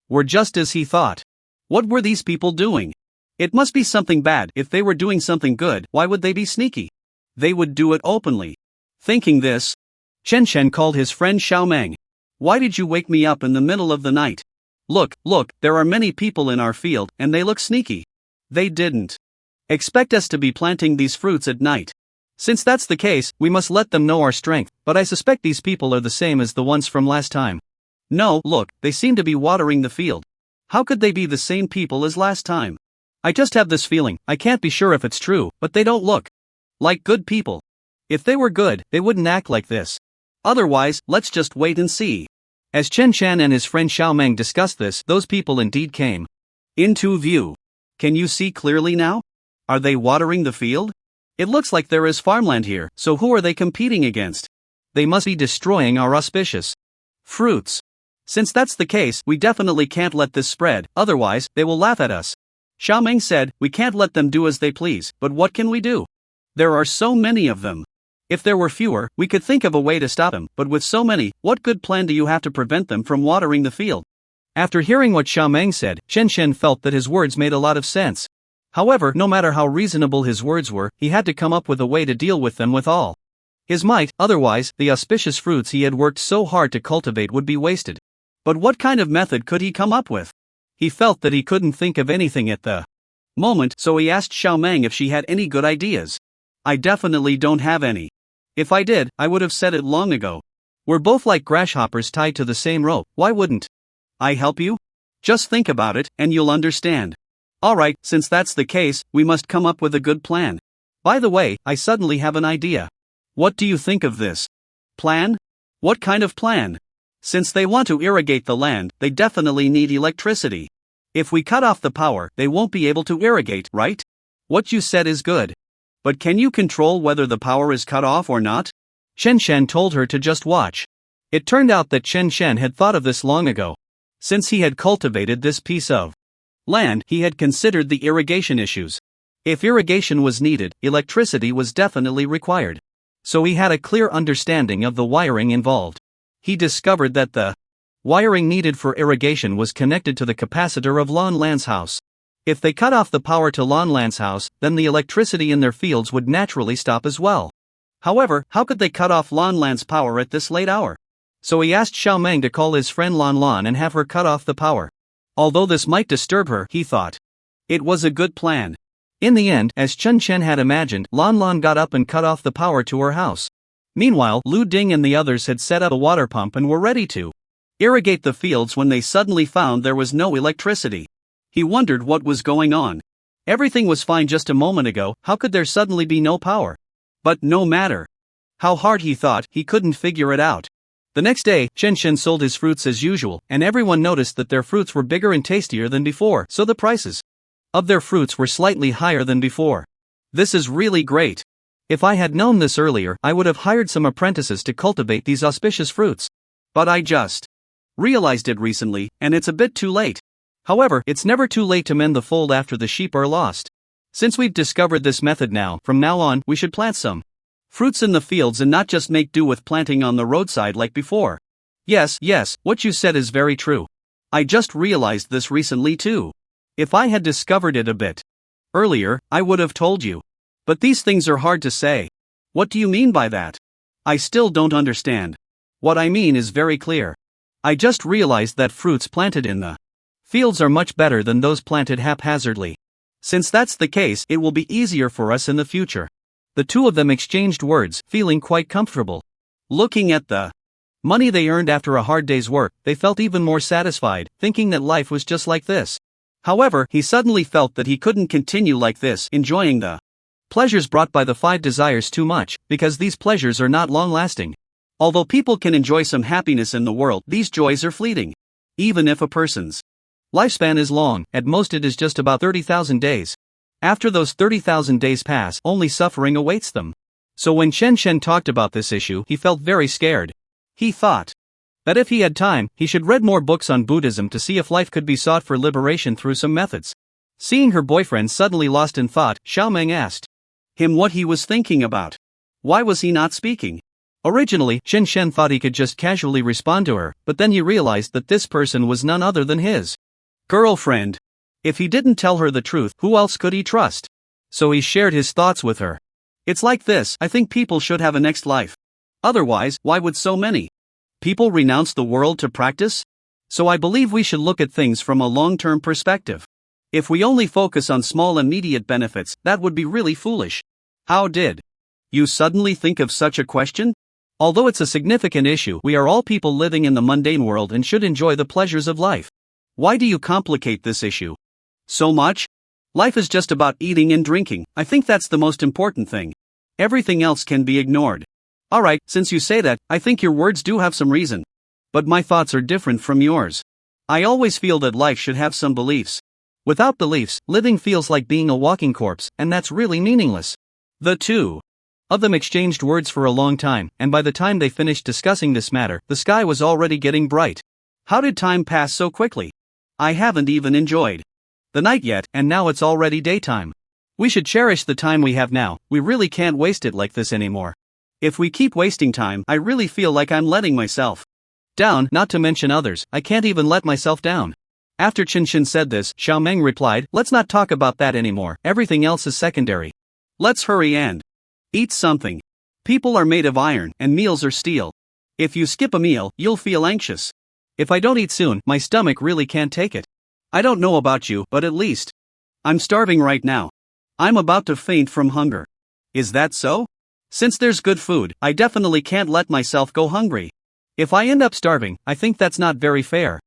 were just as he thought. What were these people doing? It must be something bad. If they were doing something good, why would they be sneaky? They would do it openly. Thinking this, Chen Chen called his friend Xiaoming. Why did you wake me up in the middle of the night? Look, there are many people in our field, and they look sneaky. They didn't expect us to be planting these fruits at night. Since that's the case, we must let them know our strength, but I suspect these people are the same as the ones from last time. No, look, they seem to be watering the field. How could they be the same people as last time? I just have this feeling. I can't be sure if it's true, but they don't look like good people. If they were good, they wouldn't act like this. Otherwise, let's just wait and see. As Chen Chen and his friend Xiaoming discussed this, those people indeed came into view. Can you see clearly now? Are they watering the field? It looks like there is farmland here, so who are they competing against? They must be destroying our auspicious fruits. Since that's the case, we definitely can't let this spread, otherwise, they will laugh at us. Xiaoming said, we can't let them do as they please, but what can we do? There are so many of them. If there were fewer, we could think of a way to stop them, but with so many, what good plan do you have to prevent them from watering the field? After hearing what Xiaoming said, Chen Chen felt that his words made a lot of sense. However, no matter how reasonable his words were, he had to come up with a way to deal with them with all his might, otherwise, the auspicious fruits he had worked so hard to cultivate would be wasted. But what kind of method could he come up with? He felt that he couldn't think of anything at the moment, so he asked Xiaoming if she had any good ideas. I definitely don't have any. If I did, I would have said it long ago. We're both like grasshoppers tied to the same rope. Why wouldn't I help you? Just think about it, and you'll understand. Alright, since that's the case, we must come up with a good plan. By the way, I suddenly have an idea. What do you think of this plan? What kind of plan? Since they want to irrigate the land, they definitely need electricity. If we cut off the power, they won't be able to irrigate, right? What you said is good. But can you control whether the power is cut off or not? Chen Chen told her to just watch. It turned out that Chen Chen had thought of this long ago. Since he had cultivated this piece of land, he had considered the irrigation issues. If irrigation was needed, electricity was definitely required. So he had a clear understanding of the wiring involved. He discovered that the wiring needed for irrigation was connected to the capacitor of Lan Lan's house. If they cut off the power to Lanlan's house, then the electricity in their fields would naturally stop as well. However, how could they cut off Lanlan's power at this late hour? So he asked Xiaomeng to call his friend Lanlan and have her cut off the power. Although this might disturb her, he thought it was a good plan. In the end, as Chen Chen had imagined, Lanlan got up and cut off the power to her house. Meanwhile, Lu Ding and the others had set up a water pump and were ready to irrigate the fields when they suddenly found there was no electricity. He wondered what was going on. Everything was fine just a moment ago, how could there suddenly be no power? But no matter how hard he thought, he couldn't figure it out. The next day, Chen Chen sold his fruits as usual, and everyone noticed that their fruits were bigger and tastier than before, so the prices of their fruits were slightly higher than before. This is really great. If I had known this earlier, I would have hired some apprentices to cultivate these auspicious fruits. But I just realized it recently, and it's a bit too late. However, it's never too late to mend the fold after the sheep are lost. Since we've discovered this method now, from now on, we should plant some fruits in the fields and not just make do with planting on the roadside like before. Yes, what you said is very true. I just realized this recently too. If I had discovered it a bit earlier, I would have told you. But these things are hard to say. What do you mean by that? I still don't understand. What I mean is very clear. I just realized that fruits planted in the fields are much better than those planted haphazardly. Since that's the case, it will be easier for us in the future. The two of them exchanged words, feeling quite comfortable. Looking at the money they earned after a hard day's work, they felt even more satisfied, thinking that life was just like this. However, he suddenly felt that he couldn't continue like this, enjoying the pleasures brought by the 5 desires too much, because these pleasures are not long-lasting. Although people can enjoy some happiness in the world, these joys are fleeting. Even if a person's lifespan is long, at most it is just about 30,000 days. After those 30,000 days pass, only suffering awaits them. So when Chen Chen talked about this issue, he felt very scared. He thought that if he had time, he should read more books on Buddhism to see if life could be sought for liberation through some methods. Seeing her boyfriend suddenly lost in thought, Xiaomeng asked him what he was thinking about. Why was he not speaking? Originally, Chen Chen thought he could just casually respond to her, but then he realized that this person was none other than his girlfriend. If he didn't tell her the truth, who else could he trust? So he shared his thoughts with her. It's like this, I think people should have a next life. Otherwise, why would so many people renounce the world to practice? So I believe we should look at things from a long-term perspective. If we only focus on small immediate benefits, that would be really foolish. How did you suddenly think of such a question? Although it's a significant issue, we are all people living in the mundane world and should enjoy the pleasures of life. Why do you complicate this issue so much? Life is just about eating and drinking. I think that's the most important thing. Everything else can be ignored. Alright, since you say that, I think your words do have some reason. But my thoughts are different from yours. I always feel that life should have some beliefs. Without beliefs, living feels like being a walking corpse, and that's really meaningless. The two of them exchanged words for a long time, and by the time they finished discussing this matter, the sky was already getting bright. How did time pass so quickly? I haven't even enjoyed the night yet, and now it's already daytime. We should cherish the time we have now. We really can't waste it like this anymore. If we keep wasting time, I really feel like I'm letting myself down, not to mention others. I can't even let myself down. After Chen Chen said this, Xiaomeng replied, let's not talk about that anymore, everything else is secondary. Let's hurry and eat something. People are made of iron, and meals are steel. If you skip a meal, you'll feel anxious. If I don't eat soon, my stomach really can't take it. I don't know about you, but at least I'm starving right now. I'm about to faint from hunger. Is that so? Since there's good food, I definitely can't let myself go hungry. If I end up starving, I think that's not very fair.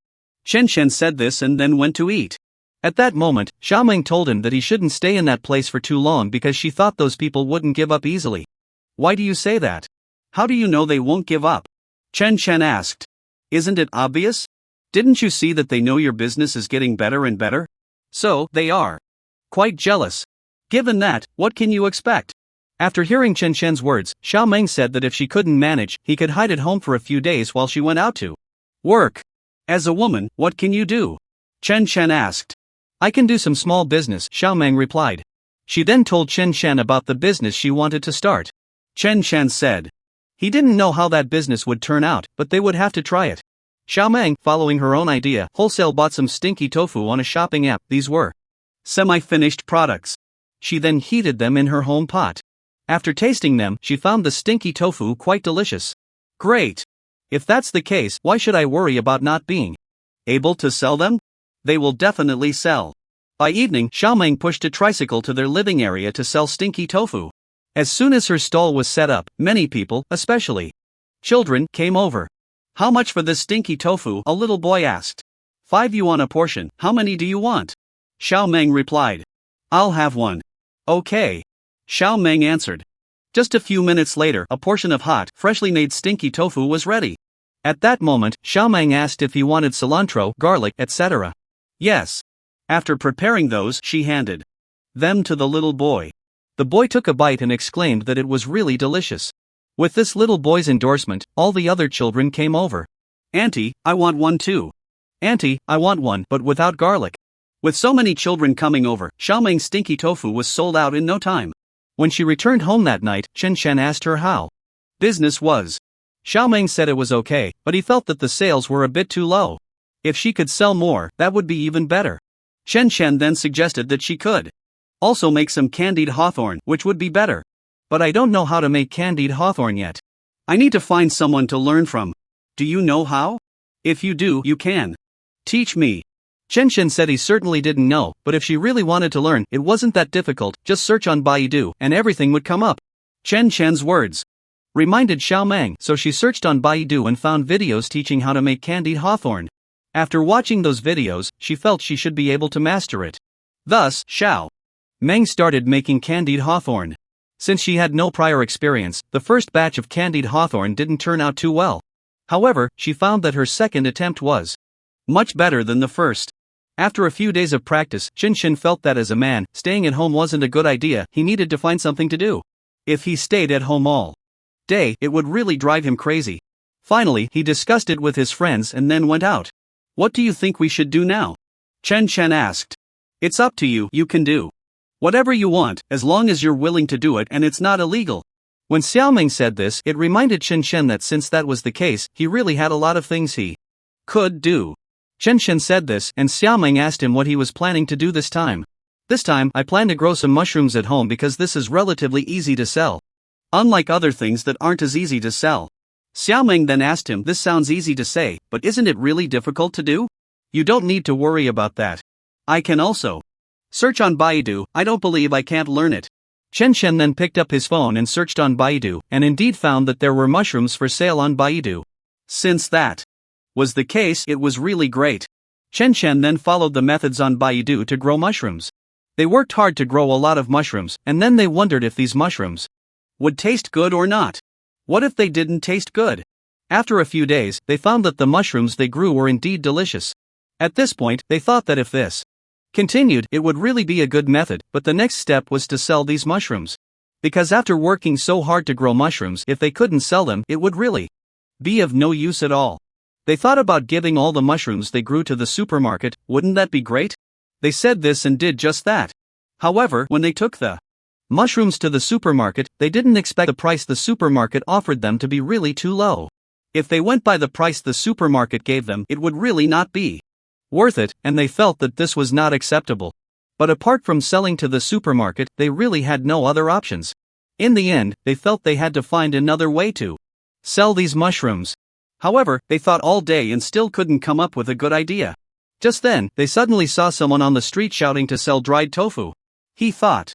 Chen Chen said this and then went to eat. At that moment, Xiaomeng told him that he shouldn't stay in that place for too long because she thought those people wouldn't give up easily. Why do you say that? How do you know they won't give up? Chen Chen asked. Isn't it obvious? Didn't you see that they know your business is getting better and better? So, they are quite jealous. Given that, what can you expect? After hearing Chen Chen's words, Xiaomeng said that if she couldn't manage, he could hide at home for a few days while she went out to work. As a woman, what can you do? Chen Chen asked. I can do some small business, Xiaomeng replied. She then told Chen Chen about the business she wanted to start. Chen Chen said he didn't know how that business would turn out, but they would have to try it. Xiaomeng, following her own idea, wholesale bought some stinky tofu on a shopping app. These were semi-finished products. She then heated them in her home pot. After tasting them, she found the stinky tofu quite delicious. Great! If that's the case, why should I worry about not being able to sell them? They will definitely sell. By evening, Xiaomeng pushed a tricycle to their living area to sell stinky tofu. As soon as her stall was set up, many people, especially children, came over. How much for this stinky tofu? A little boy asked. 5 yuan a portion. How many do you want? Xiaomeng replied. I'll have one. Okay. Xiaomeng answered. Just a few minutes later, a portion of hot, freshly made stinky tofu was ready. At that moment, Xiaomeng asked if he wanted cilantro, garlic, etc. Yes. After preparing those, she handed them to the little boy. The boy took a bite and exclaimed that it was really delicious. With this little boy's endorsement, all the other children came over. Auntie, I want one too. Auntie, I want one, but without garlic. With so many children coming over, Xiaomeng's stinky tofu was sold out in no time. When she returned home that night, Chen Shen asked her how business was. Xiaomeng said it was okay, but he felt that the sales were a bit too low. If she could sell more, that would be even better. Chen Shen then suggested that she could also make some candied hawthorn, which would be better. But I don't know how to make candied hawthorn yet. I need to find someone to learn from. Do you know how? If you do, you can teach me. Chen Shen said he certainly didn't know, but if she really wanted to learn, it wasn't that difficult, just search on Baidu, and everything would come up. Chen Shen's words reminded Xiaomeng, so she searched on Baidu and found videos teaching how to make candied hawthorn. After watching those videos, she felt she should be able to master it. Thus, Xiaomeng started making candied hawthorn. Since she had no prior experience, the first batch of candied hawthorn didn't turn out too well. However, she found that her second attempt was much better than the first. After a few days of practice, Chen Shen felt that as a man, staying at home wasn't a good idea. He needed to find something to do. If he stayed at home all day, it would really drive him crazy. Finally, he discussed it with his friends and then went out. What do you think we should do now? Chen Shen asked. It's up to you, you can do whatever you want, as long as you're willing to do it and it's not illegal. When Xiaomeng said this, it reminded Chen Shen that since that was the case, he really had a lot of things he could do. Chen Shen said this, and Xiaomeng asked him what he was planning to do this time. This time, I plan to grow some mushrooms at home because this is relatively easy to sell, unlike other things that aren't as easy to sell. Xiaomeng then asked him, this sounds easy to say, but isn't it really difficult to do? You don't need to worry about that. I can also search on Baidu. I don't believe I can't learn it. Chen Shen then picked up his phone and searched on Baidu, and indeed found that there were mushrooms for sale on Baidu. Since that was the case, it was really great. Chen Shen then followed the methods on Baidu to grow mushrooms. They worked hard to grow a lot of mushrooms, and then they wondered if these mushrooms would taste good or not. What if they didn't taste good? After a few days, they found that the mushrooms they grew were indeed delicious. At this point, they thought that if this continued, it would really be a good method, but the next step was to sell these mushrooms. Because after working so hard to grow mushrooms, if they couldn't sell them, it would really be of no use at all. They thought about giving all the mushrooms they grew to the supermarket. Wouldn't that be great? They said this and did just that. However, when they took the mushrooms to the supermarket, they didn't expect the price the supermarket offered them to be really too low. If they went by the price the supermarket gave them, it would really not be worth it, and they felt that this was not acceptable. But apart from selling to the supermarket, they really had no other options. In the end, they felt they had to find another way to sell these mushrooms. However, they thought all day and still couldn't come up with a good idea. Just then, they suddenly saw someone on the street shouting to sell dried tofu. He thought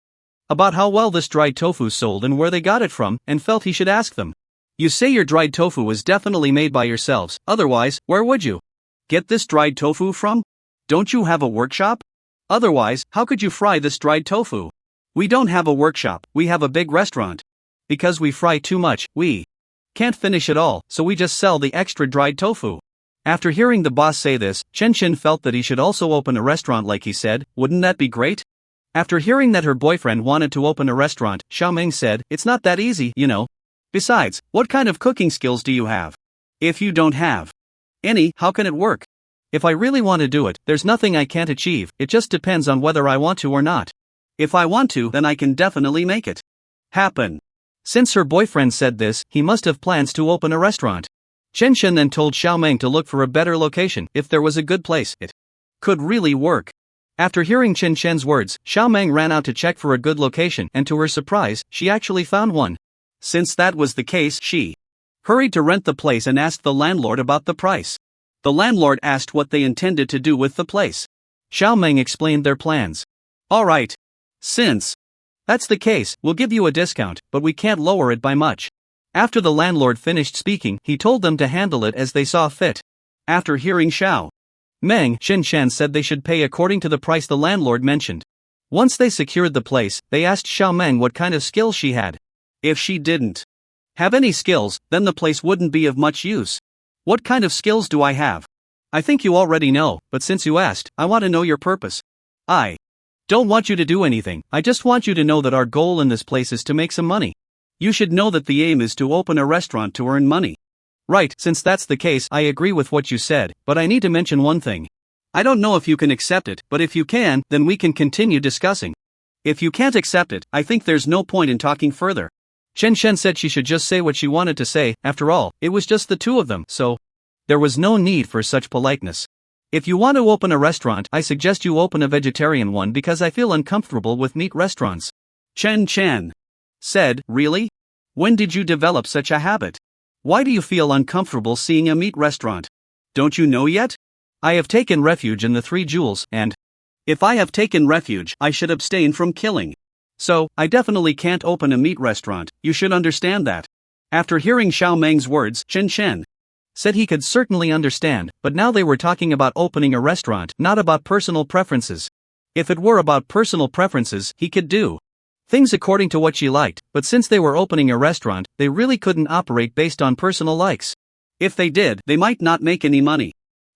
about how well this dried tofu sold and where they got it from, and felt he should ask them. You say your dried tofu was definitely made by yourselves, otherwise, where would you get this dried tofu from? Don't you have a workshop? Otherwise, how could you fry this dried tofu? We don't have a workshop, we have a big restaurant. Because we fry too much, we can't finish it all, so we just sell the extra dried tofu. After hearing the boss say this, Chen Shen felt that he should also open a restaurant like he said. Wouldn't that be great? After hearing that her boyfriend wanted to open a restaurant, Xiaomeng said, it's not that easy, you know. Besides, what kind of cooking skills do you have? If you don't have any, how can it work? If I really want to do it, there's nothing I can't achieve, it just depends on whether I want to or not. If I want to, then I can definitely make it happen. Since her boyfriend said this, he must have plans to open a restaurant. Chen Shen then told Xiaomeng to look for a better location. If there was a good place, it could really work. After hearing Chen Shen's words, Xiao Meng ran out to check for a good location, and to her surprise, she actually found one. Since that was the case, she hurried to rent the place and asked the landlord about the price. The landlord asked what they intended to do with the place. Xiao Meng explained their plans. Alright. Since that's the case, we'll give you a discount, but we can't lower it by much. After the landlord finished speaking, he told them to handle it as they saw fit. After hearing Xiao Meng, Chen Shen said they should pay according to the price the landlord mentioned. Once they secured the place, they asked Xiao Meng what kind of skills she had. If she didn't have any skills, then the place wouldn't be of much use. What kind of skills do I have? I think you already know, but since you asked, I want to know your purpose. I don't want you to do anything, I just want you to know that our goal in this place is to make some money. You should know that the aim is to open a restaurant to earn money. Right, since that's the case, I agree with what you said, but I need to mention one thing. I don't know if you can accept it, but if you can, then we can continue discussing. If you can't accept it, I think there's no point in talking further. Chen Shen said she should just say what she wanted to say. After all, it was just the two of them, so there was no need for such politeness. If you want to open a restaurant, I suggest you open a vegetarian one because I feel uncomfortable with meat restaurants. Chen Chen said, really? When did you develop such a habit? Why do you feel uncomfortable seeing a meat restaurant? Don't you know yet? I have taken refuge in the 3 jewels, and if I have taken refuge, I should abstain from killing. So, I definitely can't open a meat restaurant, you should understand that. After hearing Xiao Meng's words, Chen Shen said he could certainly understand, but now they were talking about opening a restaurant, not about personal preferences. If it were about personal preferences, he could do things according to what she liked, but since they were opening a restaurant, they really couldn't operate based on personal likes. If they did, they might not make any money.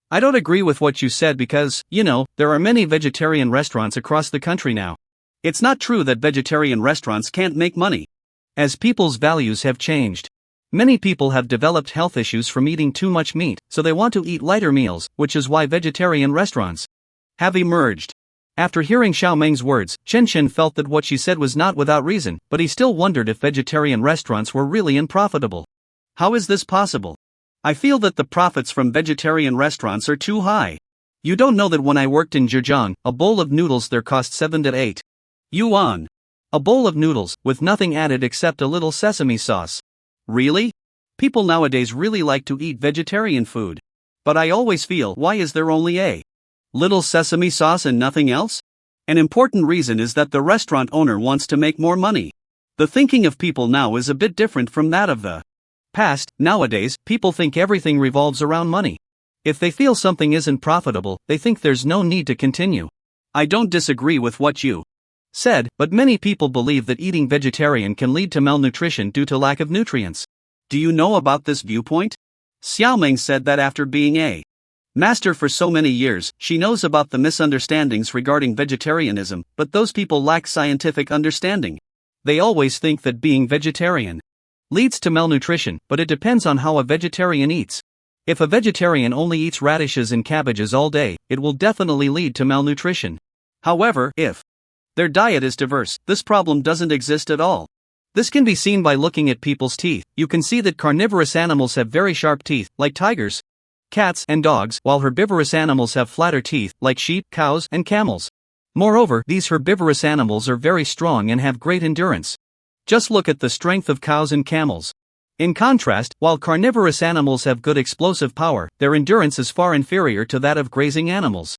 I don't agree with what you said because, there are many vegetarian restaurants across the country now. It's not true that vegetarian restaurants can't make money. As people's values have changed, many people have developed health issues from eating too much meat, so they want to eat lighter meals, which is why vegetarian restaurants have emerged. After hearing Xiao Meng's words, Chen Shen felt that what she said was not without reason, but he still wondered if vegetarian restaurants were really unprofitable. How is this possible? I feel that the profits from vegetarian restaurants are too high. You don't know that when I worked in Zhejiang, a bowl of noodles there cost 7 to 8 yuan. A bowl of noodles, with nothing added except a little sesame sauce. Really? People nowadays really like to eat vegetarian food. But I always feel, why is there only a little sesame sauce and nothing else? An important reason is that the restaurant owner wants to make more money. The thinking of people now is a bit different from that of the past. Nowadays, people think everything revolves around money. If they feel something isn't profitable, they think there's no need to continue. I don't disagree with what you said, but many people believe that eating vegetarian can lead to malnutrition due to lack of nutrients. Do you know about this viewpoint? Xiao Meng said that after being a master for so many years, she knows about the misunderstandings regarding vegetarianism, but those people lack scientific understanding. They always think that being vegetarian leads to malnutrition, but it depends on how a vegetarian eats. If a vegetarian only eats radishes and cabbages all day, it will definitely lead to malnutrition. However, if their diet is diverse, this problem doesn't exist at all. This can be seen by looking at people's teeth. You can see that carnivorous animals have very sharp teeth, like tigers, cats, and dogs, while herbivorous animals have flatter teeth, like sheep, cows, and camels. Moreover, these herbivorous animals are very strong and have great endurance. Just look at the strength of cows and camels. In contrast, while carnivorous animals have good explosive power, their endurance is far inferior to that of grazing animals.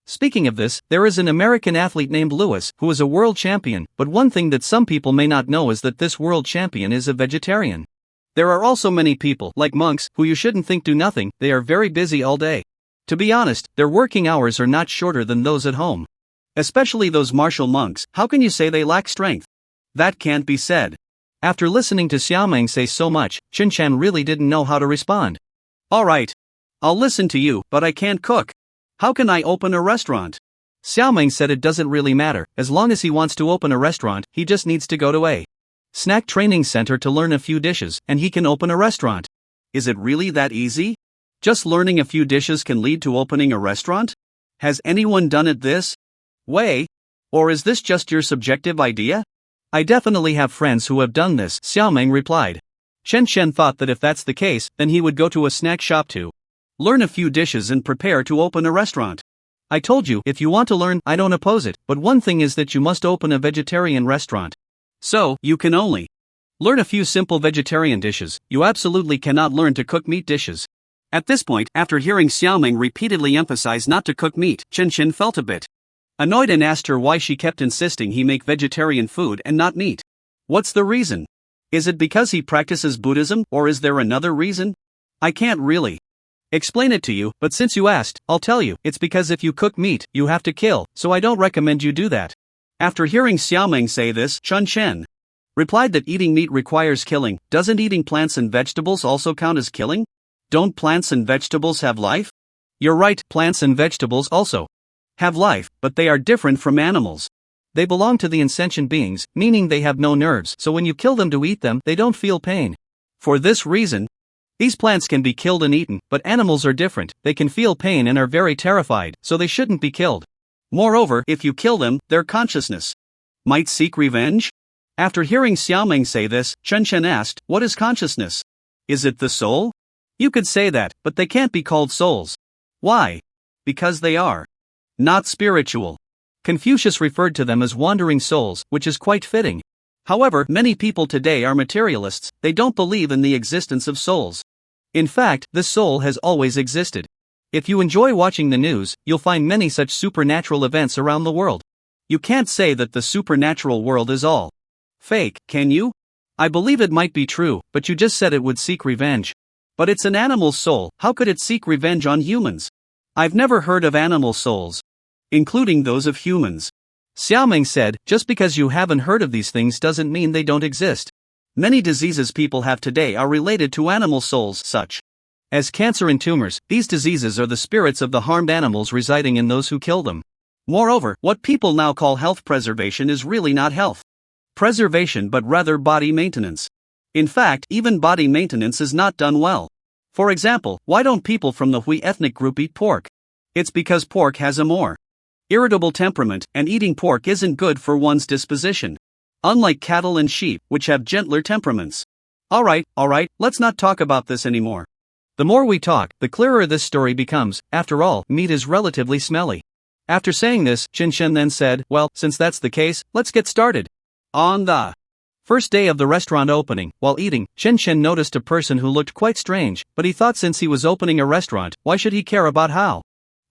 Speaking of this, there is an American athlete named Lewis, who is a world champion, but one thing that some people may not know is that this world champion is a vegetarian. There are also many people, like monks, who you shouldn't think do nothing. They are very busy all day. To be honest, their working hours are not shorter than those at home. Especially those martial monks. How can you say they lack strength? That can't be said. After listening to Xiao Meng say so much, Chen Shen really didn't know how to respond. Alright. I'll listen to you, but I can't cook. How can I open a restaurant? Xiao Meng said it doesn't really matter. As long as he wants to open a restaurant, he just needs to go to a snack training center to learn a few dishes, and he can open a restaurant. Is it really that easy? Just learning a few dishes can lead to opening a restaurant? Has anyone done it this way? Or is this just your subjective idea? I definitely have friends who have done this, Xiao Meng replied. Chen Shen thought that if that's the case, then he would go to a snack shop to learn a few dishes and prepare to open a restaurant. I told you, if you want to learn, I don't oppose it, but one thing is that you must open a vegetarian restaurant. So, you can only learn a few simple vegetarian dishes. You absolutely cannot learn to cook meat dishes. At this point, after hearing Xiaoming repeatedly emphasize not to cook meat, Chen Chen felt a bit annoyed and asked her why she kept insisting he make vegetarian food and not meat. What's the reason? Is it because he practices Buddhism, or is there another reason? I can't really explain it to you, but since you asked, I'll tell you. It's because if you cook meat, you have to kill, so I don't recommend you do that. After hearing Xiaoming say this, Chen Chen replied that eating meat requires killing. Doesn't eating plants and vegetables also count as killing? Don't plants and vegetables have life? You're right, plants and vegetables also have life, but they are different from animals. They belong to the insentient beings, meaning they have no nerves, so when you kill them to eat them, they don't feel pain. For this reason, these plants can be killed and eaten, but animals are different. They can feel pain and are very terrified, so they shouldn't be killed. Moreover, if you kill them, their consciousness might seek revenge? After hearing Xiaoming say this, Chen Chen asked, what is consciousness? Is it the soul? You could say that, but they can't be called souls. Why? Because they are not spiritual. Confucius referred to them as wandering souls, which is quite fitting. However, many people today are materialists. They don't believe in the existence of souls. In fact, the soul has always existed. If you enjoy watching the news, you'll find many such supernatural events around the world. You can't say that the supernatural world is all fake, can you? I believe it might be true, but you just said it would seek revenge. But it's an animal's soul, how could it seek revenge on humans? I've never heard of animal souls, including those of humans. Xiaoming said, just because you haven't heard of these things doesn't mean they don't exist. Many diseases people have today are related to animal souls, such as cancer and tumors. These diseases are the spirits of the harmed animals residing in those who kill them. Moreover, what people now call health preservation is really not health preservation but rather body maintenance. In fact, even body maintenance is not done well. For example, why don't people from the Hui ethnic group eat pork? It's because pork has a more irritable temperament, and eating pork isn't good for one's disposition. Unlike cattle and sheep, which have gentler temperaments. Alright, let's not talk about this anymore. The more we talk, the clearer this story becomes. After all, meat is relatively smelly. After saying this, Chen Chen then said, well, since that's the case, let's get started. On the first day of the restaurant opening, while eating, Chen Chen noticed a person who looked quite strange, but he thought since he was opening a restaurant, why should he care about how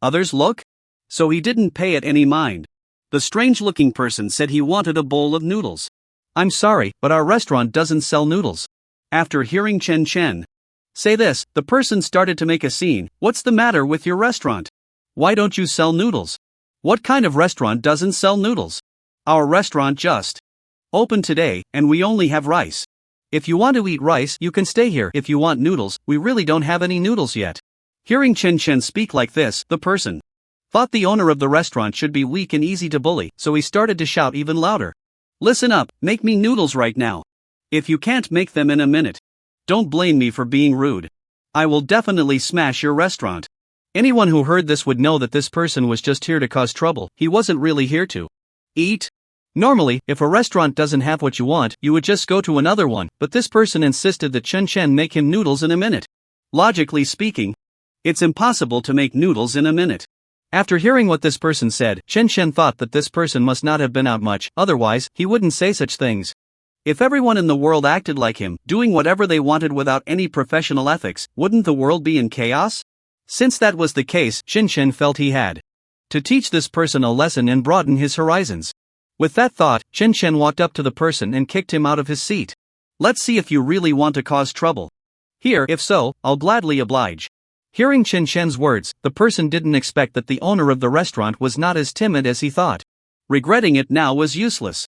others look? So he didn't pay it any mind. The strange-looking person said he wanted a bowl of noodles. I'm sorry, but our restaurant doesn't sell noodles. After hearing Chen Chen say this, the person started to make a scene. What's the matter with your restaurant? Why don't you sell noodles? What kind of restaurant doesn't sell noodles? Our restaurant just opened today, and we only have rice. If you want to eat rice, you can stay here. If you want noodles, we really don't have any noodles yet. Hearing Chen Chen speak like this, the person thought the owner of the restaurant should be weak and easy to bully, so he started to shout even louder. Listen up, make me noodles right now. If you can't make them in a minute, don't blame me for being rude. I will definitely smash your restaurant. Anyone who heard this would know that this person was just here to cause trouble. He wasn't really here to eat. Normally, if a restaurant doesn't have what you want, you would just go to another one, but this person insisted that Chen Chen make him noodles in a minute. Logically speaking, it's impossible to make noodles in a minute. After hearing what this person said, Chen Chen thought that this person must not have been out much, otherwise, he wouldn't say such things. If everyone in the world acted like him, doing whatever they wanted without any professional ethics, wouldn't the world be in chaos? Since that was the case, Chen Chen felt he had to teach this person a lesson and broaden his horizons. With that thought, Chen Chen walked up to the person and kicked him out of his seat. Let's see if you really want to cause trouble. Here, if so, I'll gladly oblige. Hearing Chen Chen's words, the person didn't expect that the owner of the restaurant was not as timid as he thought. Regretting it now was useless.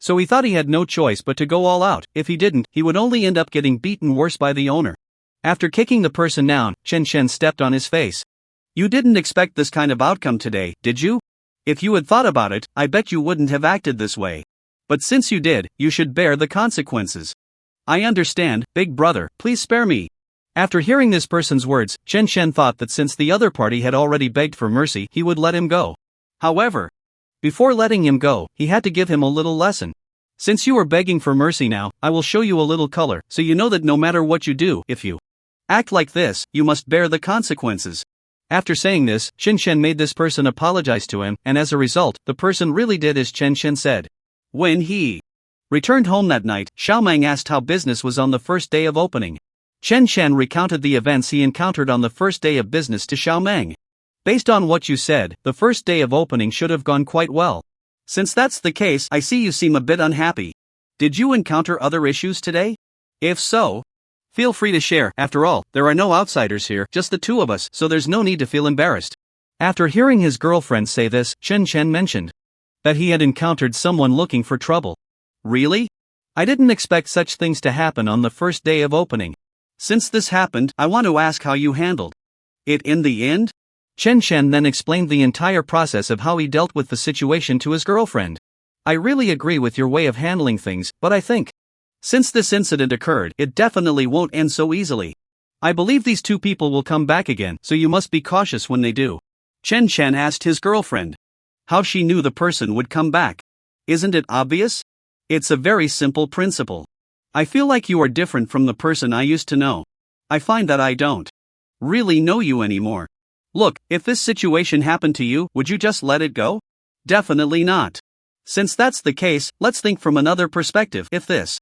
So he thought he had no choice but to go all out. If he didn't, he would only end up getting beaten worse by the owner. After kicking the person down, Chen Chen stepped on his face. You didn't expect this kind of outcome today, did you? If you had thought about it, I bet you wouldn't have acted this way. But since you did, you should bear the consequences. I understand, big brother, please spare me. After hearing this person's words, Chen Chen thought that since the other party had already begged for mercy, he would let him go. However, before letting him go, he had to give him a little lesson. Since you are begging for mercy now, I will show you a little color, so you know that no matter what you do, if you act like this, you must bear the consequences. After saying this, Chen Shen made this person apologize to him, and as a result, the person really did as Chen Shen said. When he returned home that night, Xiao Meng asked how business was on the first day of opening. Chen Shen recounted the events he encountered on the first day of business to Xiao Meng. Based on what you said, the first day of opening should have gone quite well. Since that's the case, I see you seem a bit unhappy. Did you encounter other issues today? If so, feel free to share. After all, there are no outsiders here, just the two of us, so there's no need to feel embarrassed. After hearing his girlfriend say this, Chen Shen mentioned that he had encountered someone looking for trouble. Really? I didn't expect such things to happen on the first day of opening. Since this happened, I want to ask how you handled it in the end? Chen Shen then explained the entire process of how he dealt with the situation to his girlfriend. I really agree with your way of handling things, but I think since this incident occurred, it definitely won't end so easily. I believe these two people will come back again, so you must be cautious when they do. Chen Shen asked his girlfriend how she knew the person would come back. Isn't it obvious? It's a very simple principle. I feel like you are different from the person I used to know. I find that I don't really know you anymore. Look, if this situation happened to you, would you just let it go? Definitely not. Since that's the case, let's think from another perspective. If this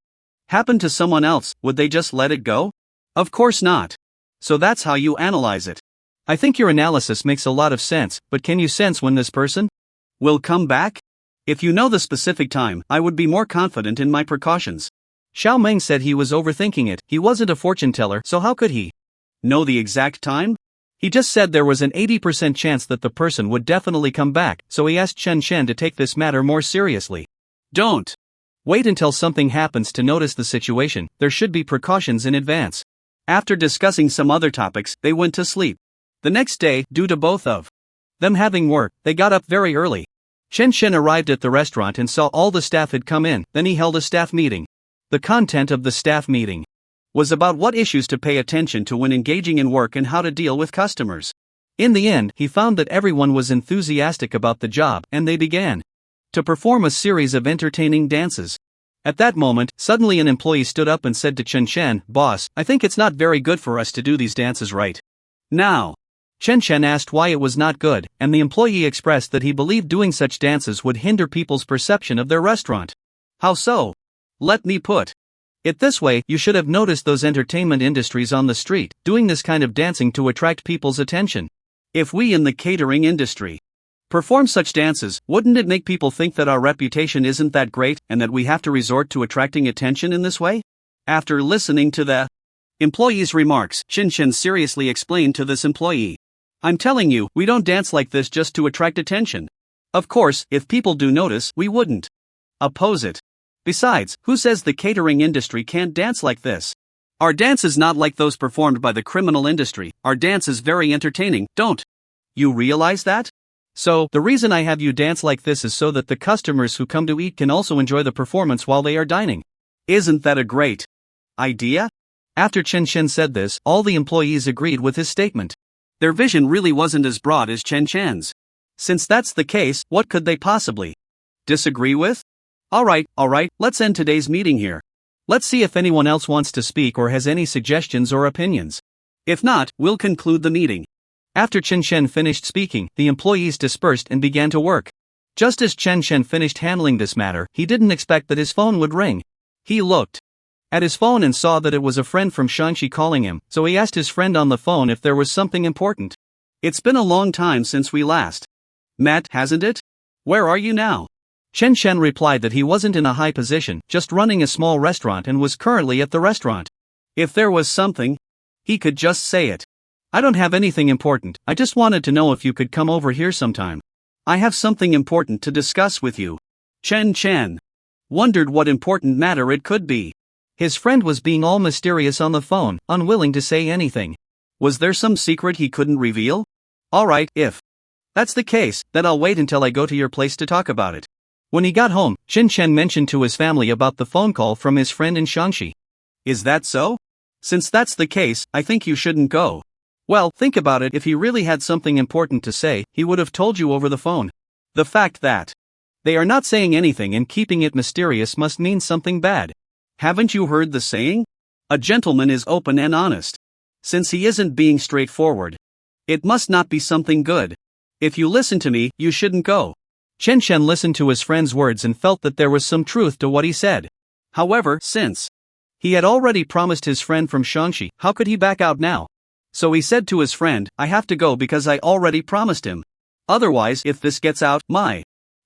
happened to someone else, would they just let it go? Of course not. So that's how you analyze it. I think your analysis makes a lot of sense, but can you sense when this person will come back? If you know the specific time, I would be more confident in my precautions. Xiao Meng said he was overthinking it. He wasn't a fortune teller, so how could he know the exact time? He just said there was an 80% chance that the person would definitely come back, so he asked Chen Shen to take this matter more seriously. Don't wait until something happens to notice the situation, there should be precautions in advance. After discussing some other topics, they went to sleep. The next day, due to both of them having work, they got up very early. Chen Shen arrived at the restaurant and saw all the staff had come in, then he held a staff meeting. The content of the staff meeting was about what issues to pay attention to when engaging in work and how to deal with customers. In the end, he found that everyone was enthusiastic about the job, and they began to perform a series of entertaining dances. At that moment, suddenly an employee stood up and said to Chen Shen, "Boss, I think it's not very good for us to do these dances right now." Chen Shen asked why it was not good, and the employee expressed that he believed doing such dances would hinder people's perception of their restaurant. How so? Let me put it this way, you should have noticed those entertainment industries on the street, doing this kind of dancing to attract people's attention. If we in the catering industry perform such dances, wouldn't it make people think that our reputation isn't that great, and that we have to resort to attracting attention in this way? After listening to the employee's remarks, Chen Shen seriously explained to this employee, "I'm telling you, we don't dance like this just to attract attention. Of course, if people do notice, we wouldn't oppose it. Besides, who says the catering industry can't dance like this? Our dance is not like those performed by the criminal industry. Our dance is very entertaining, don't you realize that? So, the reason I have you dance like this is so that the customers who come to eat can also enjoy the performance while they are dining. Isn't that a great idea?" After Chen Shen said this, all the employees agreed with his statement. Their vision really wasn't as broad as Chen Shen's. Since that's the case, what could they possibly disagree with? Alright, let's end today's meeting here. Let's see if anyone else wants to speak or has any suggestions or opinions. If not, we'll conclude the meeting. After Chen Shen finished speaking, the employees dispersed and began to work. Just as Chen Shen finished handling this matter, he didn't expect that his phone would ring. He looked at his phone and saw that it was a friend from Shanxi calling him, so he asked his friend on the phone if there was something important. "It's been a long time since we last met, hasn't it? Where are you now?" Chen Shen replied that he wasn't in a high position, just running a small restaurant and was currently at the restaurant. If there was something, he could just say it. "I don't have anything important, I just wanted to know if you could come over here sometime. I have something important to discuss with you." Chen Shen wondered what important matter it could be. His friend was being all mysterious on the phone, unwilling to say anything. Was there some secret he couldn't reveal? Alright, if that's the case, then I'll wait until I go to your place to talk about it. When he got home, Chen Shen mentioned to his family about the phone call from his friend in Shanxi. "Is that so? Since that's the case, I think you shouldn't go." Well, think about it, if he really had something important to say, he would have told you over the phone. The fact that they are not saying anything and keeping it mysterious must mean something bad. Haven't you heard the saying? A gentleman is open and honest. Since he isn't being straightforward, It must not be something good. If you listen to me, you shouldn't go. Chen Chen listened to his friend's words and felt that there was some truth to what he said. However, since he had already promised his friend from Shaanxi, how could he back out now? So he said to his friend, I have to go because I already promised him. Otherwise, if this gets out, my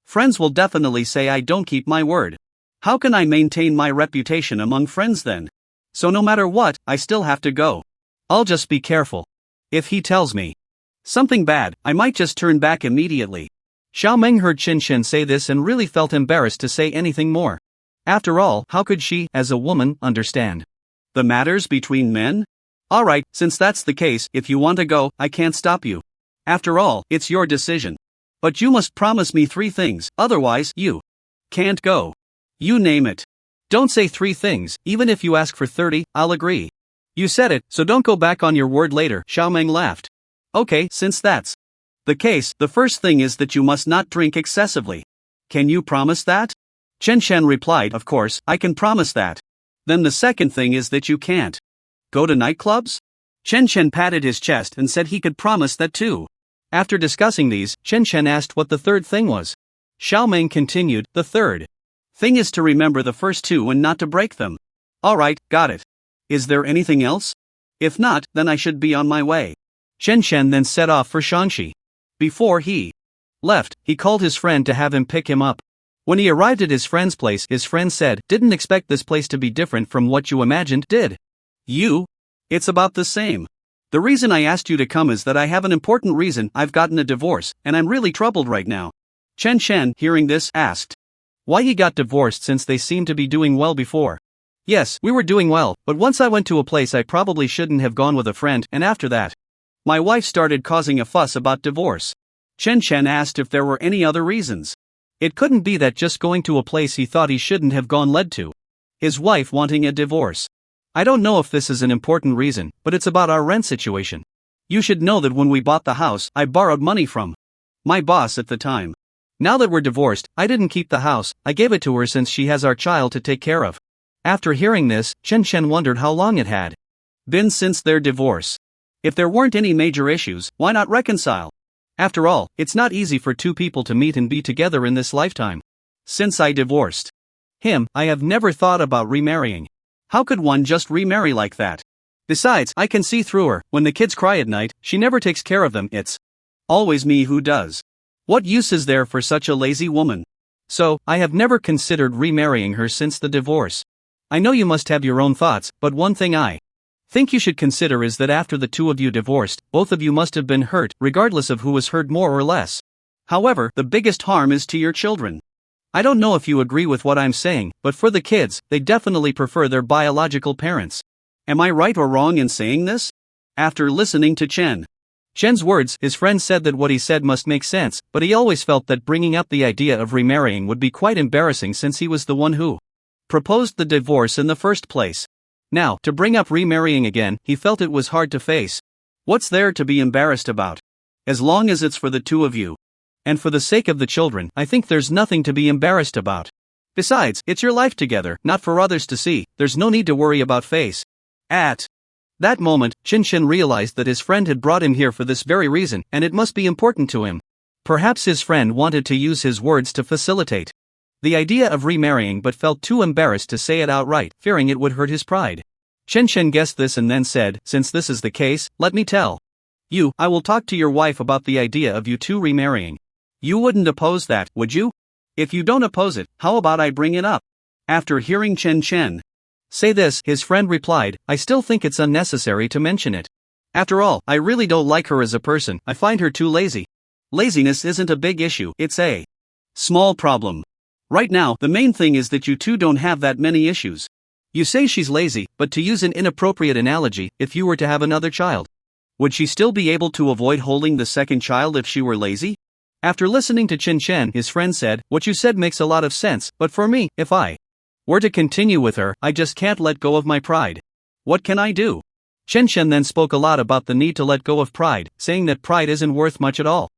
friends will definitely say I don't keep my word. How can I maintain my reputation among friends then? So no matter what, I still have to go. I'll just be careful. If he tells me something bad, I might just turn back immediately. Xiao Meng heard Chen Chen say this and really felt embarrassed to say anything more. After all, how could she, as a woman, understand the matters between men? Alright, since that's the case, if you want to go, I can't stop you. After all, it's your decision. But you must promise me 3 things, otherwise, you can't go. You name it. Don't say 3 things, even if you ask for 30, I'll agree. You said it, so don't go back on your word later, Xiao Meng laughed. Okay, since that's the case, the first thing is that you must not drink excessively. Can you promise that? Chen Chen replied, of course, I can promise that. Then the second thing is that you can't go to nightclubs? Chen Chen patted his chest and said he could promise that too. After discussing these, Chen Chen asked what the third thing was. Xiao Meng continued, the third thing is to remember the first 2 and not to break them. Alright, got it. Is there anything else? If not, then I should be on my way. Chen Chen then set off for Shaanxi. Before he left, he called his friend to have him pick him up. When he arrived at his friend's place, his friend said, didn't expect this place to be different from what you imagined, did you? It's about the same. The reason I asked you to come is that I have an important reason. I've gotten a divorce, and I'm really troubled right now. Chen Chen, hearing this, asked why he got divorced since they seemed to be doing well before. Yes, we were doing well, but once I went to a place I probably shouldn't have gone with a friend, and after that, my wife started causing a fuss about divorce. Chen Chen asked if there were any other reasons. It couldn't be that just going to a place he thought he shouldn't have gone led to his wife wanting a divorce. I don't know if this is an important reason, but it's about our rent situation. You should know that when we bought the house, I borrowed money from my boss at the time. Now that we're divorced, I didn't keep the house, I gave it to her since she has our child to take care of. After hearing this, Chen Chen wondered how long it had been since their divorce. If there weren't any major issues, why not reconcile? After all, it's not easy for 2 people to meet and be together in this lifetime. Since I divorced him, I have never thought about remarrying. How could one just remarry like that? Besides, I can see through her. When the kids cry at night, she never takes care of them, it's always me who does. What use is there for such a lazy woman? So, I have never considered remarrying her since the divorce. I know you must have your own thoughts, but one thing I think you should consider is that after the 2 of you divorced, both of you must have been hurt, regardless of who was hurt more or less. However, the biggest harm is to your children. I don't know if you agree with what I'm saying, but for the kids, they definitely prefer their biological parents. Am I right or wrong in saying this? After listening to Chen's words, his friend said that what he said must make sense, but he always felt that bringing up the idea of remarrying would be quite embarrassing since he was the one who proposed the divorce in the first place. Now, to bring up remarrying again, he felt it was hard to face. What's there to be embarrassed about? As long as it's for the 2 of you. And for the sake of the children, I think there's nothing to be embarrassed about. Besides, it's your life together, not for others to see, there's no need to worry about face. At that moment, Chen Chen realized that his friend had brought him here for this very reason, and it must be important to him. Perhaps his friend wanted to use his words to facilitate the idea of remarrying but felt too embarrassed to say it outright, fearing it would hurt his pride. Chen Chen guessed this and then said, since this is the case, let me tell you, I will talk to your wife about the idea of you 2 remarrying. You wouldn't oppose that, would you? If you don't oppose it, how about I bring it up? After hearing Chen Chen say this, his friend replied, I still think it's unnecessary to mention it. After all, I really don't like her as a person, I find her too lazy. Laziness isn't a big issue, it's a small problem. Right now, the main thing is that you 2 don't have that many issues. You say she's lazy, but to use an inappropriate analogy, if you were to have another child, would she still be able to avoid holding the second child if she were lazy? After listening to Chen Chen, his friend said, what you said makes a lot of sense, but for me, if I were to continue with her, I just can't let go of my pride. What can I do? Chen Chen then spoke a lot about the need to let go of pride, saying that pride isn't worth much at all.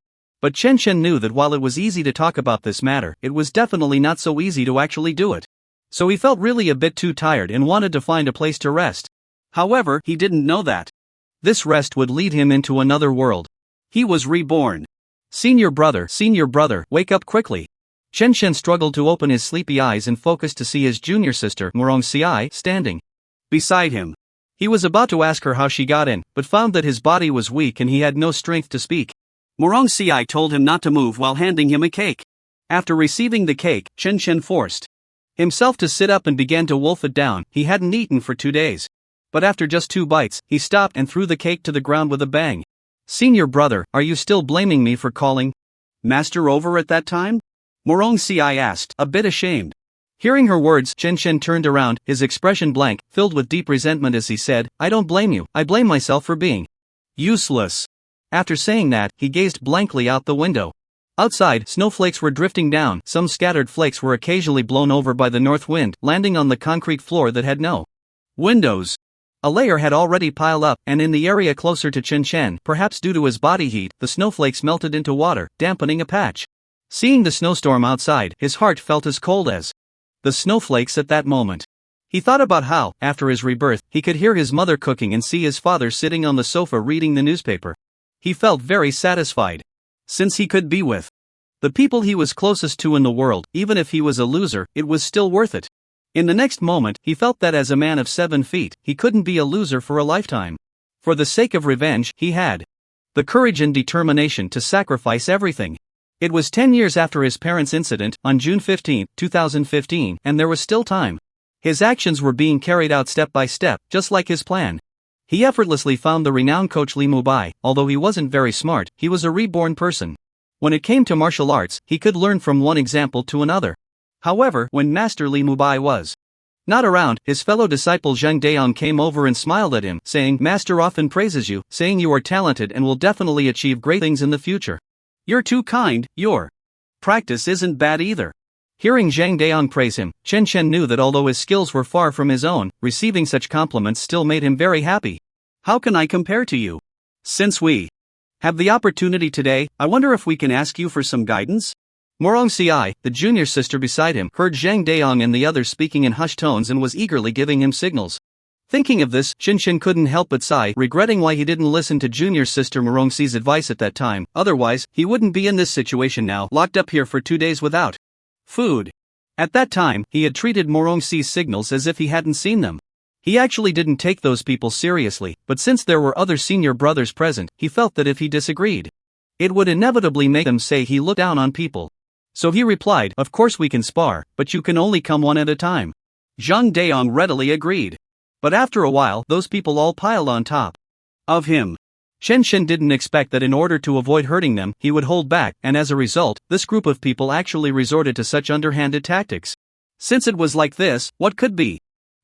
But Chen Chen knew that while it was easy to talk about this matter, it was definitely not so easy to actually do it. So he felt really a bit too tired and wanted to find a place to rest. However, he didn't know that This rest would lead him into another world. He was reborn. Senior brother, wake up quickly. Chen Chen struggled to open his sleepy eyes and focus to see his junior sister, Morong Si, standing beside him. He was about to ask her how she got in, but found that his body was weak and he had no strength to speak. Morong Si told him not to move while handing him a cake. After receiving the cake, Chen Chen forced himself to sit up and began to wolf it down. He hadn't eaten for 2 days. But after just 2 bites, he stopped and threw the cake to the ground with a bang. Senior brother, are you still blaming me for calling Master over at that time? Morong Si asked, a bit ashamed. Hearing her words, Chen Chen turned around, his expression blank, filled with deep resentment as he said, I don't blame you, I blame myself for being useless. After saying that, he gazed blankly out the window. Outside, snowflakes were drifting down, some scattered flakes were occasionally blown over by the north wind, landing on the concrete floor that had no windows. A layer had already piled up, and in the area closer to Chen Chen, perhaps due to his body heat, the snowflakes melted into water, dampening a patch. Seeing the snowstorm outside, his heart felt as cold as the snowflakes at that moment. He thought about how, after his rebirth, he could hear his mother cooking and see his father sitting on the sofa reading the newspaper. He felt very satisfied. Since he could be with the people he was closest to in the world, even if he was a loser, it was still worth it. In the next moment, he felt that as a man of 7 feet, he couldn't be a loser for a lifetime. For the sake of revenge, he had the courage and determination to sacrifice everything. It was 10 years after his parents' incident, on June 15, 2015, and there was still time. His actions were being carried out step by step, just like his plan. He effortlessly found the renowned coach Li Mubai. Although he wasn't very smart, he was a reborn person. When it came to martial arts, he could learn from one example to another. However, when Master Li Mubai was not around, his fellow disciple Zheng Daong came over and smiled at him, saying, Master often praises you, saying you are talented and will definitely achieve great things in the future. You're too kind, your practice isn't bad either. Hearing Zhang Daong praise him, Chen Chen knew that although his skills were far from his own, receiving such compliments still made him very happy. How can I compare to you? Since we have the opportunity today, I wonder if we can ask you for some guidance? Morong Si, the junior sister beside him, heard Zhang Daong and the others speaking in hushed tones and was eagerly giving him signals. Thinking of this, Chen Chen couldn't help but sigh, regretting why he didn't listen to junior sister Morong Si's advice at that time. Otherwise, he wouldn't be in this situation now, locked up here for 2 days without food. At that time, he had treated Morong Si's signals as if he hadn't seen them. He actually didn't take those people seriously, but since there were other senior brothers present, he felt that if he disagreed, it would inevitably make them say he looked down on people. So he replied, of course we can spar, but you can only come one at a time. Zhang Daong readily agreed. But after a while, those people all piled on top of him. Chen Chen didn't expect that in order to avoid hurting them, he would hold back, and as a result, this group of people actually resorted to such underhanded tactics. Since it was like this, what could be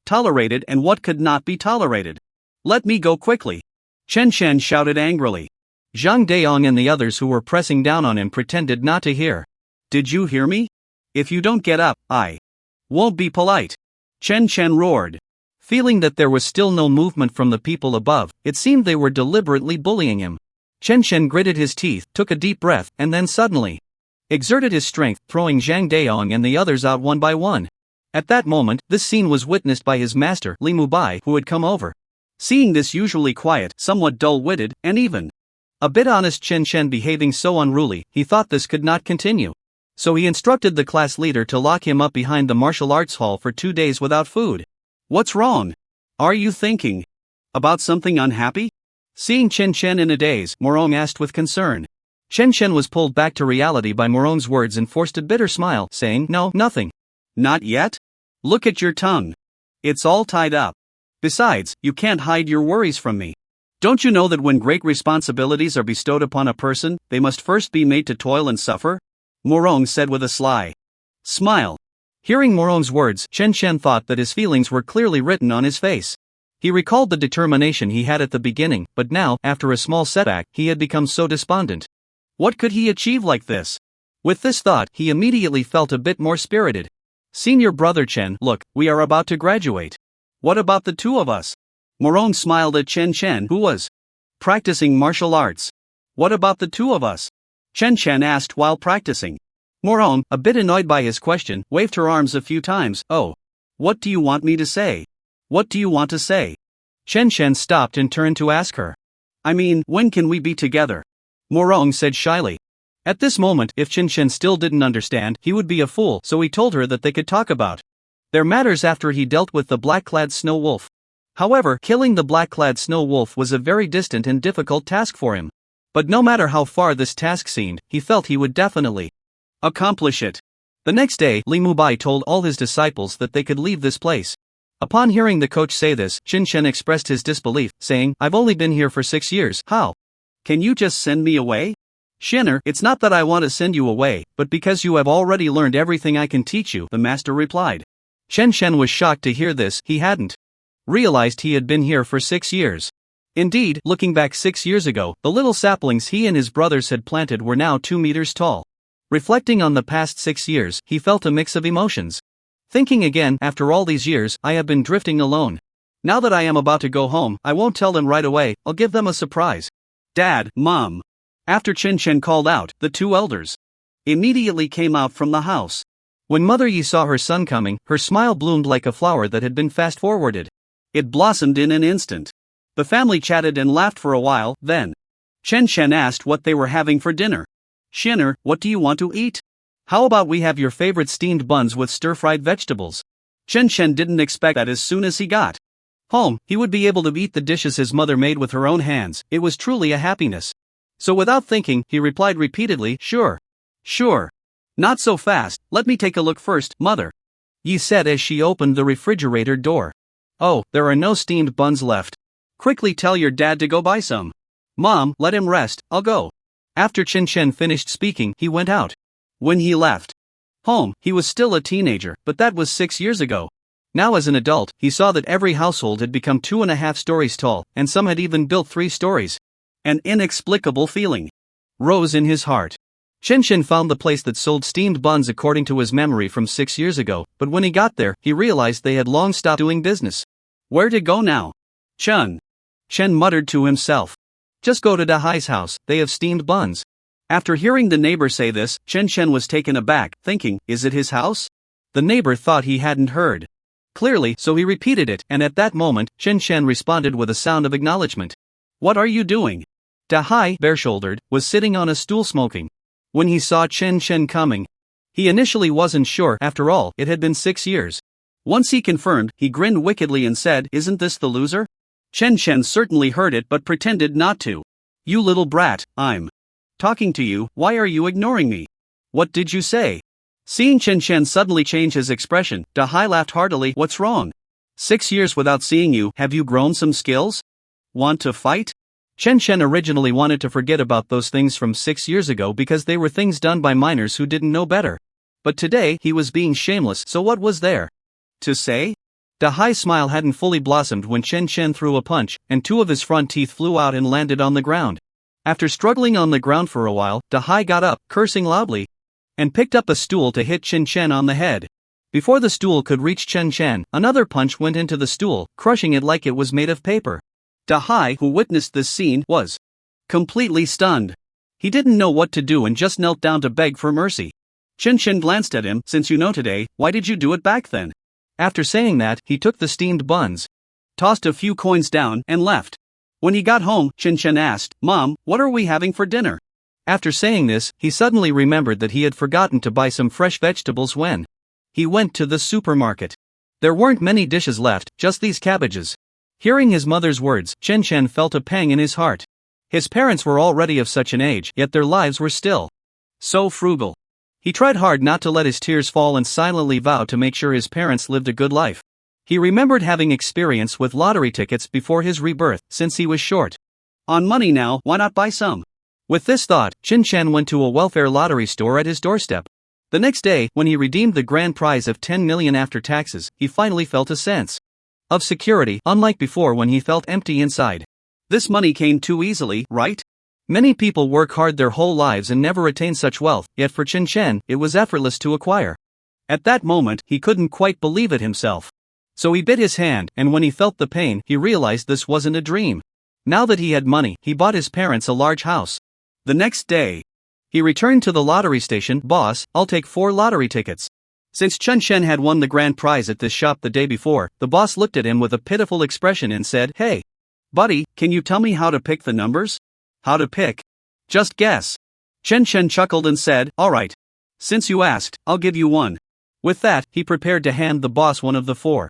tolerated and what could not be tolerated? Let me go quickly. Chen Chen shouted angrily. Zhang Daong and the others who were pressing down on him pretended not to hear. Did you hear me? If you don't get up, I won't be polite. Chen Chen roared. Feeling that there was still no movement from the people above, it seemed they were deliberately bullying him. Chen Chen gritted his teeth, took a deep breath, and then suddenly exerted his strength, throwing Zhang Daong and the others out one by one. At that moment, this scene was witnessed by his master, Li Mubai, who had come over. Seeing this usually quiet, somewhat dull-witted, and even a bit honest Chen Chen behaving so unruly, he thought this could not continue. So he instructed the class leader to lock him up behind the martial arts hall for 2 days without food. What's wrong? Are you thinking about something unhappy? Seeing Chen Chen in a daze, Morong asked with concern. Chen Chen was pulled back to reality by Morong's words and forced a bitter smile, saying, No, nothing. Not yet? Look at your tongue. It's all tied up. Besides, you can't hide your worries from me. Don't you know that when great responsibilities are bestowed upon a person, they must first be made to toil and suffer? Morong said with a sly smile. Hearing Morong's words, Chen Chen thought that his feelings were clearly written on his face. He recalled the determination he had at the beginning, but now, after a small setback, he had become so despondent. What could he achieve like this? With this thought, he immediately felt a bit more spirited. Senior brother Chen, look, we are about to graduate. What about the two of us? Morong smiled at Chen Chen, who was practicing martial arts. What about the two of us? Chen Chen asked while practicing. Morong, a bit annoyed by his question, waved her arms a few times. Oh. What do you want me to say? What do you want to say? Chen Chen stopped and turned to ask her. I mean, when can we be together? Morong said shyly. At this moment, if Chen Chen still didn't understand, he would be a fool, so he told her that they could talk about their matters after he dealt with the black-clad snow wolf. However, killing the black-clad snow wolf was a very distant and difficult task for him. But no matter how far this task seemed, he felt he would definitely accomplish it. The next day, Li Mubai told all his disciples that they could leave this place. Upon hearing the coach say this, Chen Chen expressed his disbelief, saying, I've only been here for 6 years, how? Can you just send me away? Shenner, it's not that I want to send you away, but because you have already learned everything I can teach you, the master replied. Chen Chen was shocked to hear this, he hadn't realized he had been here for 6 years. Indeed, looking back 6 years ago, the little saplings he and his brothers had planted were now 2 meters tall. Reflecting on the past 6 years, he felt a mix of emotions. Thinking again, after all these years, I have been drifting alone. Now that I am about to go home, I won't tell them right away, I'll give them a surprise. Dad, Mom. After Chen Chen called out, the 2 elders immediately came out from the house. When Mother Yi saw her son coming, her smile bloomed like a flower that had been fast-forwarded. It blossomed in an instant. The family chatted and laughed for a while, then Chen Chen asked what they were having for dinner. Shinner, what do you want to eat? How about we have your favorite steamed buns with stir-fried vegetables? Chen Chen didn't expect that as soon as he got home, he would be able to eat the dishes his mother made with her own hands. It was truly a happiness. So without thinking, he replied repeatedly, Sure. Sure. Not so fast, let me take a look first, Mother. Yi said as she opened the refrigerator door. Oh, there are no steamed buns left. Quickly tell your dad to go buy some. Mom, let him rest, I'll go. After Chen Chen finished speaking, he went out. When he left home, he was still a teenager, but that was 6 years ago. Now as an adult, he saw that every household had become 2.5 stories tall, and some had even built 3 stories. An inexplicable feeling rose in his heart. Chen Chen found the place that sold steamed buns according to his memory from 6 years ago, but when he got there, he realized they had long stopped doing business. Where to go now? Chen muttered to himself. Just go to Dahai's house, they have steamed buns. After hearing the neighbor say this, Chen Chen was taken aback, thinking, is it his house? The neighbor thought he hadn't heard clearly, so he repeated it, and at that moment, Chen Chen responded with a sound of acknowledgement. What are you doing? Dahai, bare-shouldered, was sitting on a stool smoking. When he saw Chen Chen coming, he initially wasn't sure, after all, it had been 6 years. Once he confirmed, he grinned wickedly and said, isn't this the loser? Chen Chen certainly heard it but pretended not to. You little brat, I'm talking to you, why are you ignoring me? What did you say? Seeing Chen Chen suddenly change his expression, Dahai laughed heartily, what's wrong? 6 years without seeing you, have you grown some skills? Want to fight? Chen Chen originally wanted to forget about those things from 6 years ago because they were things done by minors who didn't know better. But today, he was being shameless, so what was there to say? Dahai's smile hadn't fully blossomed when Chen Chen threw a punch, and 2 of his front teeth flew out and landed on the ground. After struggling on the ground for a while, Dahai got up, cursing loudly, and picked up a stool to hit Chen Chen on the head. Before the stool could reach Chen Chen, another punch went into the stool, crushing it like it was made of paper. Dahai, who witnessed this scene, was completely stunned. He didn't know what to do and just knelt down to beg for mercy. Chen Chen glanced at him, since you know today, why did you do it back then? After saying that, he took the steamed buns, tossed a few coins down, and left. When he got home, Chen Chen asked, Mom, what are we having for dinner? After saying this, he suddenly remembered that he had forgotten to buy some fresh vegetables when he went to the supermarket. There weren't many dishes left, just these cabbages. Hearing his mother's words, Chen Chen felt a pang in his heart. His parents were already of such an age, yet their lives were still so frugal. He tried hard not to let his tears fall and silently vowed to make sure his parents lived a good life. He remembered having experience with lottery tickets before his rebirth, since he was short on money now, why not buy some? With this thought, Chen Chen went to a welfare lottery store at his doorstep. The next day, when he redeemed the grand prize of 10 million after taxes, he finally felt a sense of security, unlike before when he felt empty inside. This money came too easily, right? Many people work hard their whole lives and never attain such wealth, yet for Chen Chen, it was effortless to acquire. At that moment, he couldn't quite believe it himself. So he bit his hand, and when he felt the pain, he realized this wasn't a dream. Now that he had money, he bought his parents a large house. The next day, he returned to the lottery station. Boss, I'll take 4 lottery tickets. Since Chen Chen had won the grand prize at this shop the day before, the boss looked at him with a pitiful expression and said, Hey, Buddy, can you tell me how to pick the numbers? How to pick? Just guess. Chen Chen chuckled and said, alright. Since you asked, I'll give you one. With that, he prepared to hand the boss one of the 4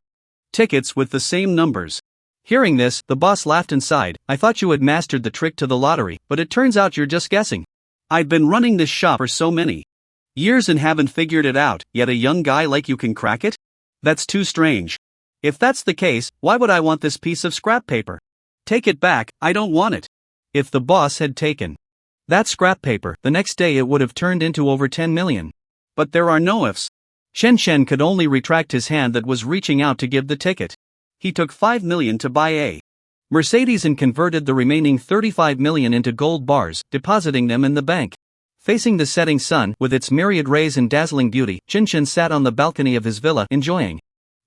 tickets with the same numbers. Hearing this, the boss laughed and sighed. I thought you had mastered the trick to the lottery, but it turns out you're just guessing. I've been running this shop for so many years and haven't figured it out, yet a young guy like you can crack it? That's too strange. If that's the case, why would I want this piece of scrap paper? Take it back, I don't want it. If the boss had taken that scrap paper, the next day it would have turned into over 10 million. But there are no ifs. Shen Shen could only retract his hand that was reaching out to give the ticket. He took 5 million to buy a Mercedes and converted the remaining 35 million into gold bars, depositing them in the bank. Facing the setting sun, with its myriad rays and dazzling beauty, Shen Shen sat on the balcony of his villa, enjoying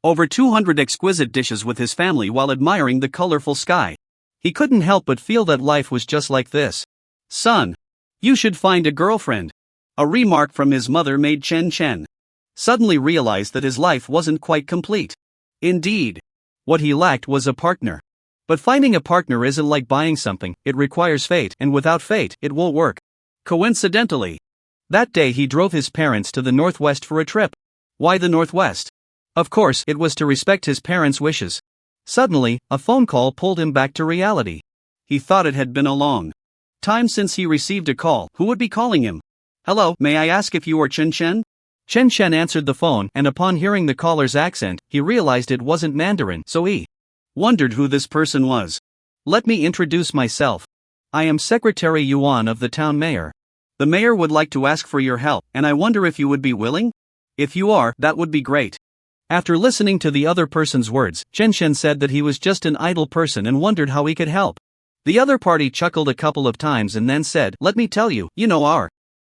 over 200 exquisite dishes with his family while admiring the colorful sky. He couldn't help but feel that life was just like this. Son, you should find a girlfriend. A remark from his mother made Chen Chen suddenly realize that his life wasn't quite complete. Indeed, what he lacked was a partner. But finding a partner isn't like buying something, it requires fate, and without fate, it won't work. Coincidentally, that day he drove his parents to the Northwest for a trip. Why the Northwest? Of course, it was to respect his parents' wishes. Suddenly, a phone call pulled him back to reality. He thought it had been a long time since he received a call. Who would be calling him? Hello, may I ask if you are Chen Chen? Chen Chen answered the phone, and upon hearing the caller's accent, he realized it wasn't Mandarin, so he wondered who this person was. Let me introduce myself. I am Secretary Yuan of the town mayor. The mayor would like to ask for your help, and I wonder if you would be willing? If you are, that would be great. After listening to the other person's words, Chen Chen said that he was just an idle person and wondered how he could help. The other party chuckled a couple of times and then said, let me tell you, our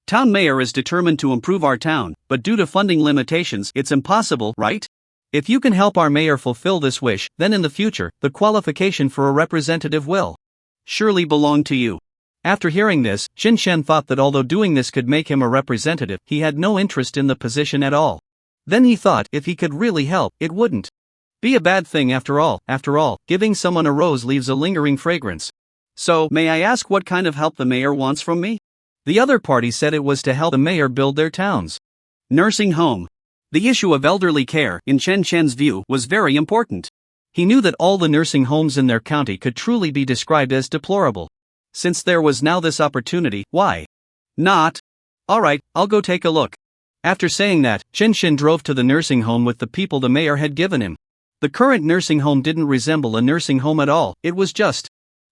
town mayor is determined to improve our town, but due to funding limitations, it's impossible, right? If you can help our mayor fulfill this wish, then in the future, the qualification for a representative will surely belong to you. After hearing this, Chen Chen thought that although doing this could make him a representative, he had no interest in the position at all. Then he thought if he could really help, it wouldn't be a bad thing after all. After all, giving someone a rose leaves a lingering fragrance. So, may I ask what kind of help the mayor wants from me? The other party said it was to help the mayor build their town's nursing home. The issue of elderly care, in Chen Chen's view, was very important. He knew that all the nursing homes in their county could truly be described as deplorable. Since there was now this opportunity, why not? Alright, I'll go take a look. After saying that, Chen Chen drove to the nursing home with the people the mayor had given him. The current nursing home didn't resemble a nursing home at all, it was just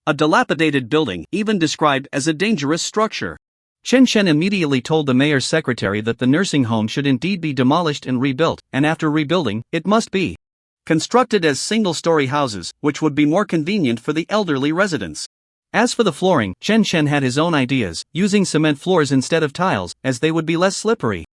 a dilapidated building, even described as a dangerous structure. Chen Chen immediately told the mayor's secretary that the nursing home should indeed be demolished and rebuilt, and after rebuilding, it must be constructed as single-story houses, which would be more convenient for the elderly residents. As for the flooring, Chen Chen had his own ideas, using cement floors instead of tiles, as they would be less slippery.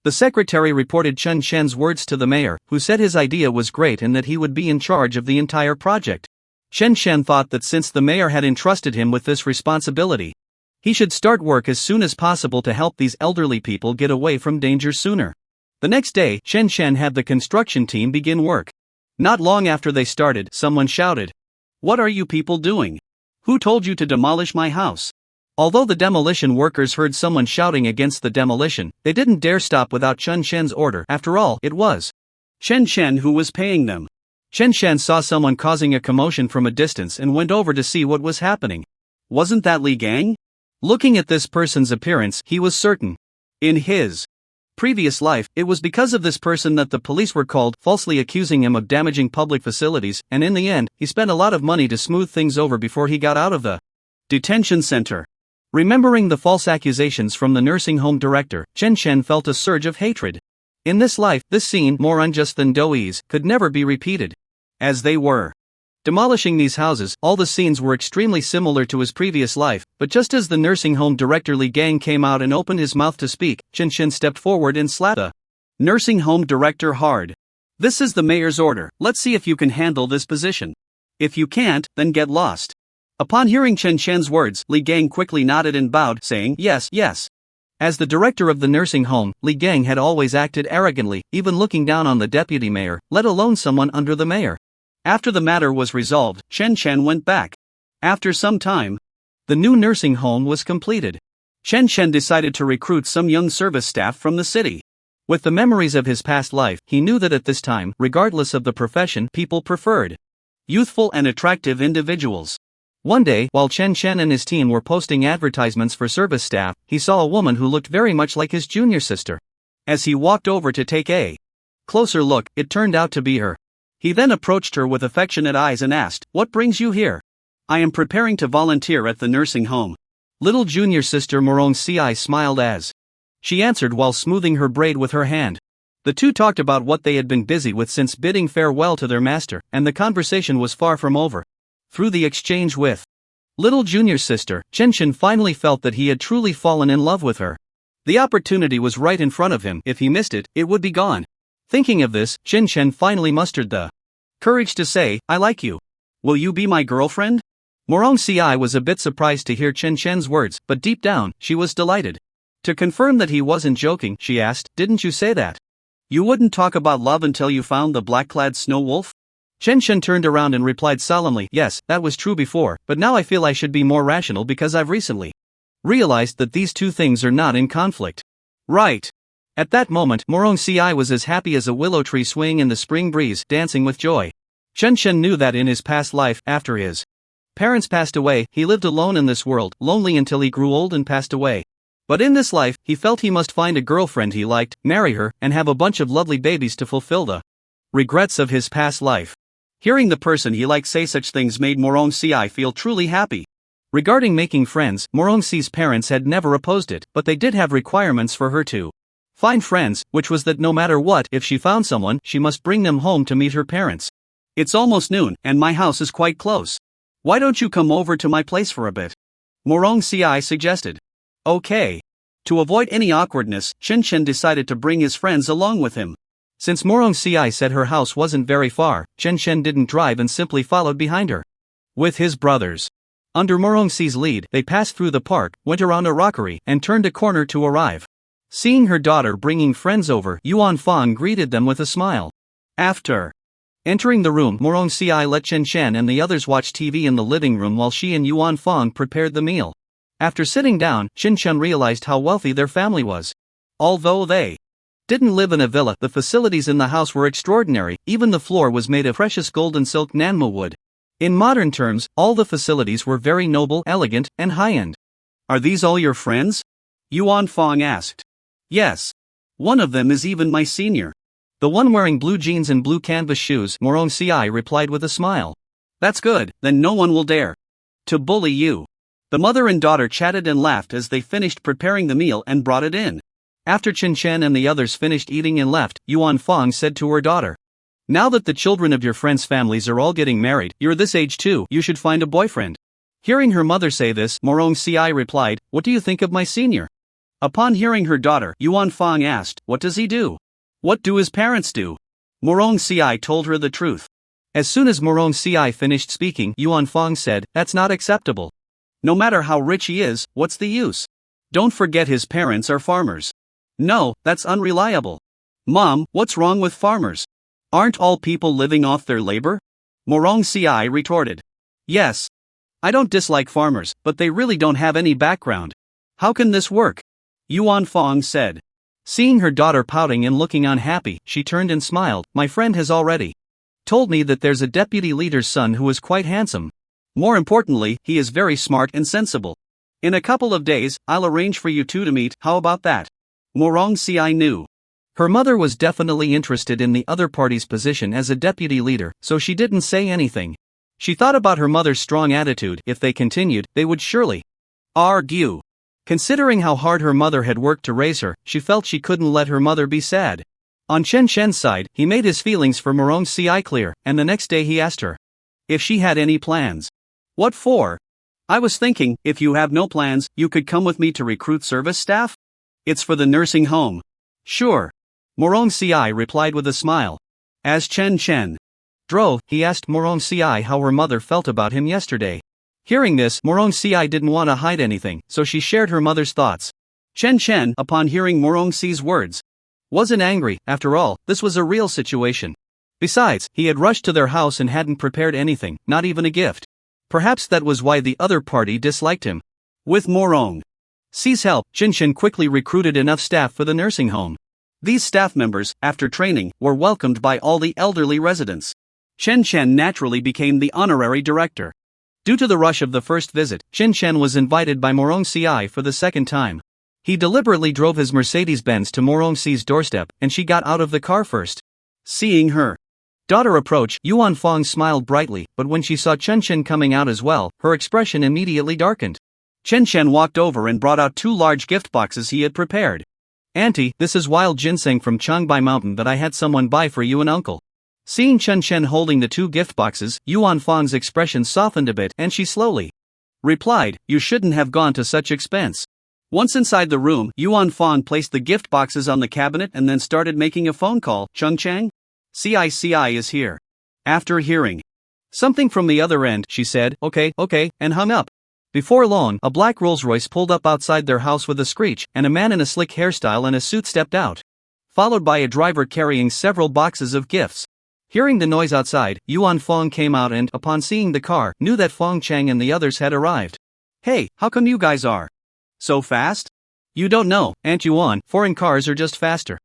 The secretary reported Chen Chen's words to the mayor, who said his idea was great and that he would be in charge of the entire project. Chen Chen thought that since the mayor had entrusted him with this responsibility, he should start work as soon as possible to help these elderly people get away from danger sooner. The next day, Chen Chen had the construction team begin work. Not long after they started, someone shouted, "What are you people doing? Who told you to demolish my house?" Although the demolition workers heard someone shouting against the demolition, they didn't dare stop without Chen Chen's order. After all, it was Chen Chen who was paying them. Chen Chen saw someone causing a commotion from a distance and went over to see what was happening. Wasn't that Li Gang? Looking at this person's appearance, he was certain. In his previous life, it was because of this person that the police were called, falsely accusing him of damaging public facilities, and in the end, he spent a lot of money to smooth things over before he got out of the detention center. Remembering the false accusations from the nursing home director, Chen Chen felt a surge of hatred. In this life, this scene, more unjust than Douyi's, could never be repeated. As they were demolishing these houses, all the scenes were extremely similar to his previous life, but just as the nursing home director Li Gang came out and opened his mouth to speak, Chen Chen stepped forward and slapped the nursing home director hard. "This is the mayor's order, let's see if you can handle this position. If you can't, then get lost." Upon hearing Chen Chen's words, Li Gang quickly nodded and bowed, saying, "Yes, yes." As the director of the nursing home, Li Gang had always acted arrogantly, even looking down on the deputy mayor, let alone someone under the mayor. After the matter was resolved, Chen Chen went back After some time, the new nursing home was completed. Chen Chen decided to recruit some young service staff from the city. With the memories of his past life, he knew that at this time, regardless of the profession, people preferred youthful and attractive individuals. One day, while Chen Chen and his team were posting advertisements for service staff, he saw a woman who looked very much like his junior sister. As he walked over to take a closer look, it turned out to be her. He then approached her with affectionate eyes and asked, "What brings you here?" "I am preparing to volunteer at the nursing home." Little junior sister Morong Si smiled as she answered while smoothing her braid with her hand. The two talked about what they had been busy with since bidding farewell to their master, and the conversation was far from over. Through the exchange with little junior sister, Chen Chen finally felt that he had truly fallen in love with her. The opportunity was right in front of him. If he missed it, it would be gone. Thinking of this, Chen Chen finally mustered the courage to say, "I like you. Will you be my girlfriend?" Morong Si was a bit surprised to hear Chen Chen's words, but deep down, she was delighted. To confirm that he wasn't joking, she asked, "Didn't you say that you wouldn't talk about love until you found the black-clad snow wolf?" Chen Chen turned around and replied solemnly, "Yes, that was true before, but now I feel I should be more rational because I've recently realized that these two things are not in conflict." Right. At that moment, Morong Si was as happy as a willow tree swaying in the spring breeze, dancing with joy. Chen Chen knew that in his past life, after his parents passed away, he lived alone in this world, lonely until he grew old and passed away. But in this life, he felt he must find a girlfriend he liked, marry her, and have a bunch of lovely babies to fulfill the regrets of his past life. Hearing the person he liked say such things made Morong Si feel truly happy. Regarding making friends, Morong Si's parents had never opposed it, but they did have requirements for her to find friends, which was that no matter what, if she found someone, she must bring them home to meet her parents. "It's almost noon, and my house is quite close. Why don't you come over to my place for a bit?" Morong Si suggested. Okay. To avoid any awkwardness, Chen Chen decided to bring his friends along with him. Since Morong Si said her house wasn't very far, Chen Chen didn't drive and simply followed behind her. With his brothers under Morong Si's lead, they passed through the park, went around a rockery, and turned a corner to arrive. Seeing her daughter bringing friends over, Yuan Fang greeted them with a smile. After entering the room, Morong Si let Chen Chen and the others watch TV in the living room while she and Yuan Fang prepared the meal. After sitting down, Chen Chen realized how wealthy their family was. Although they didn't live in a villa, the facilities in the house were extraordinary. Even the floor was made of precious gold and silk Manhwa wood. In modern terms, all the facilities were very noble, elegant, and high-end. "Are these all your friends?" Yuan Fang asked. "Yes. One of them is even my senior." "The one wearing blue jeans and blue canvas shoes," Morong Si replied with a smile. "That's good, then no one will dare to bully you." The mother and daughter chatted and laughed as they finished preparing the meal and brought it in. After Chen Chen and the others finished eating and left, Yuan Fang said to her daughter, "Now that the children of your friends' families are all getting married, you're this age too, you should find a boyfriend." Hearing her mother say this, Morong Si replied, "What do you think of my senior?" Upon hearing her daughter, Yuan Fang asked, "What does he do? What do his parents do?" Morong Si told her the truth. As soon as Morong Si finished speaking, Yuan Fang said, "That's not acceptable. No matter how rich he is, what's the use? Don't forget his parents are farmers." "No, that's unreliable." "Mom, what's wrong with farmers? Aren't all people living off their labor?" Morong Si retorted. "Yes. I don't dislike farmers, but they really don't have any background. How can this work?" Yuan Fang said. Seeing her daughter pouting and looking unhappy, she turned and smiled. "My friend has already told me that there's a deputy leader's son who is quite handsome. More importantly, he is very smart and sensible. In a couple of days, I'll arrange for you two to meet. How about that?" Morong Si knew her mother was definitely interested in the other party's position as a deputy leader, so she didn't say anything. She thought about her mother's strong attitude. If they continued, they would surely argue. Considering how hard her mother had worked to raise her, she felt she couldn't let her mother be sad. On Chen Chen's side, he made his feelings for Morong Si clear, and the next day he asked her if she had any plans. "What for?" "I was thinking, if you have no plans, you could come with me to recruit service staff? It's for the nursing home." "Sure." Morong Si replied with a smile. As Chen Chen drove, he asked Morong Si how her mother felt about him yesterday. Hearing this, Morong Si didn't want to hide anything, so she shared her mother's thoughts. Chen Chen, upon hearing Morong Si's words, wasn't angry. After all, this was a real situation. Besides, he had rushed to their house and hadn't prepared anything, not even a gift. Perhaps that was why the other party disliked him. With Morong C's help, Chen quickly recruited enough staff for the nursing home. These staff members, after training, were welcomed by all the elderly residents. Chen naturally became the honorary director. Due to the rush of the first visit, Chen was invited by Morong Ci for the second time. He deliberately drove his Mercedes-Benz to Morong Ci's doorstep, and she got out of the car first. Seeing her daughter approach, Yuan Fong smiled brightly, but when she saw Chen coming out as well, her expression immediately darkened. Chen walked over and brought out 2 large gift boxes he had prepared. "Auntie, this is wild ginseng from Changbai Mountain that I had someone buy for you and uncle." Seeing Chen holding the 2 gift boxes, Yuan Fong's expression softened a bit and she slowly replied, "You shouldn't have gone to such expense." Once inside the room, Yuan Fong placed the gift boxes on the cabinet and then started making a phone call. "Chang? CI is here." After hearing something from the other end, she said, okay, and hung up. Before long, a black Rolls-Royce pulled up outside their house with a screech, and a man in a slick hairstyle and a suit stepped out, followed by a driver carrying several boxes of gifts. Hearing the noise outside, Yuan Fong came out and, upon seeing the car, knew that Fong Chang and the others had arrived. "Hey, how come you guys are so fast?" "You don't know, Aunt Yuan, foreign cars are just faster."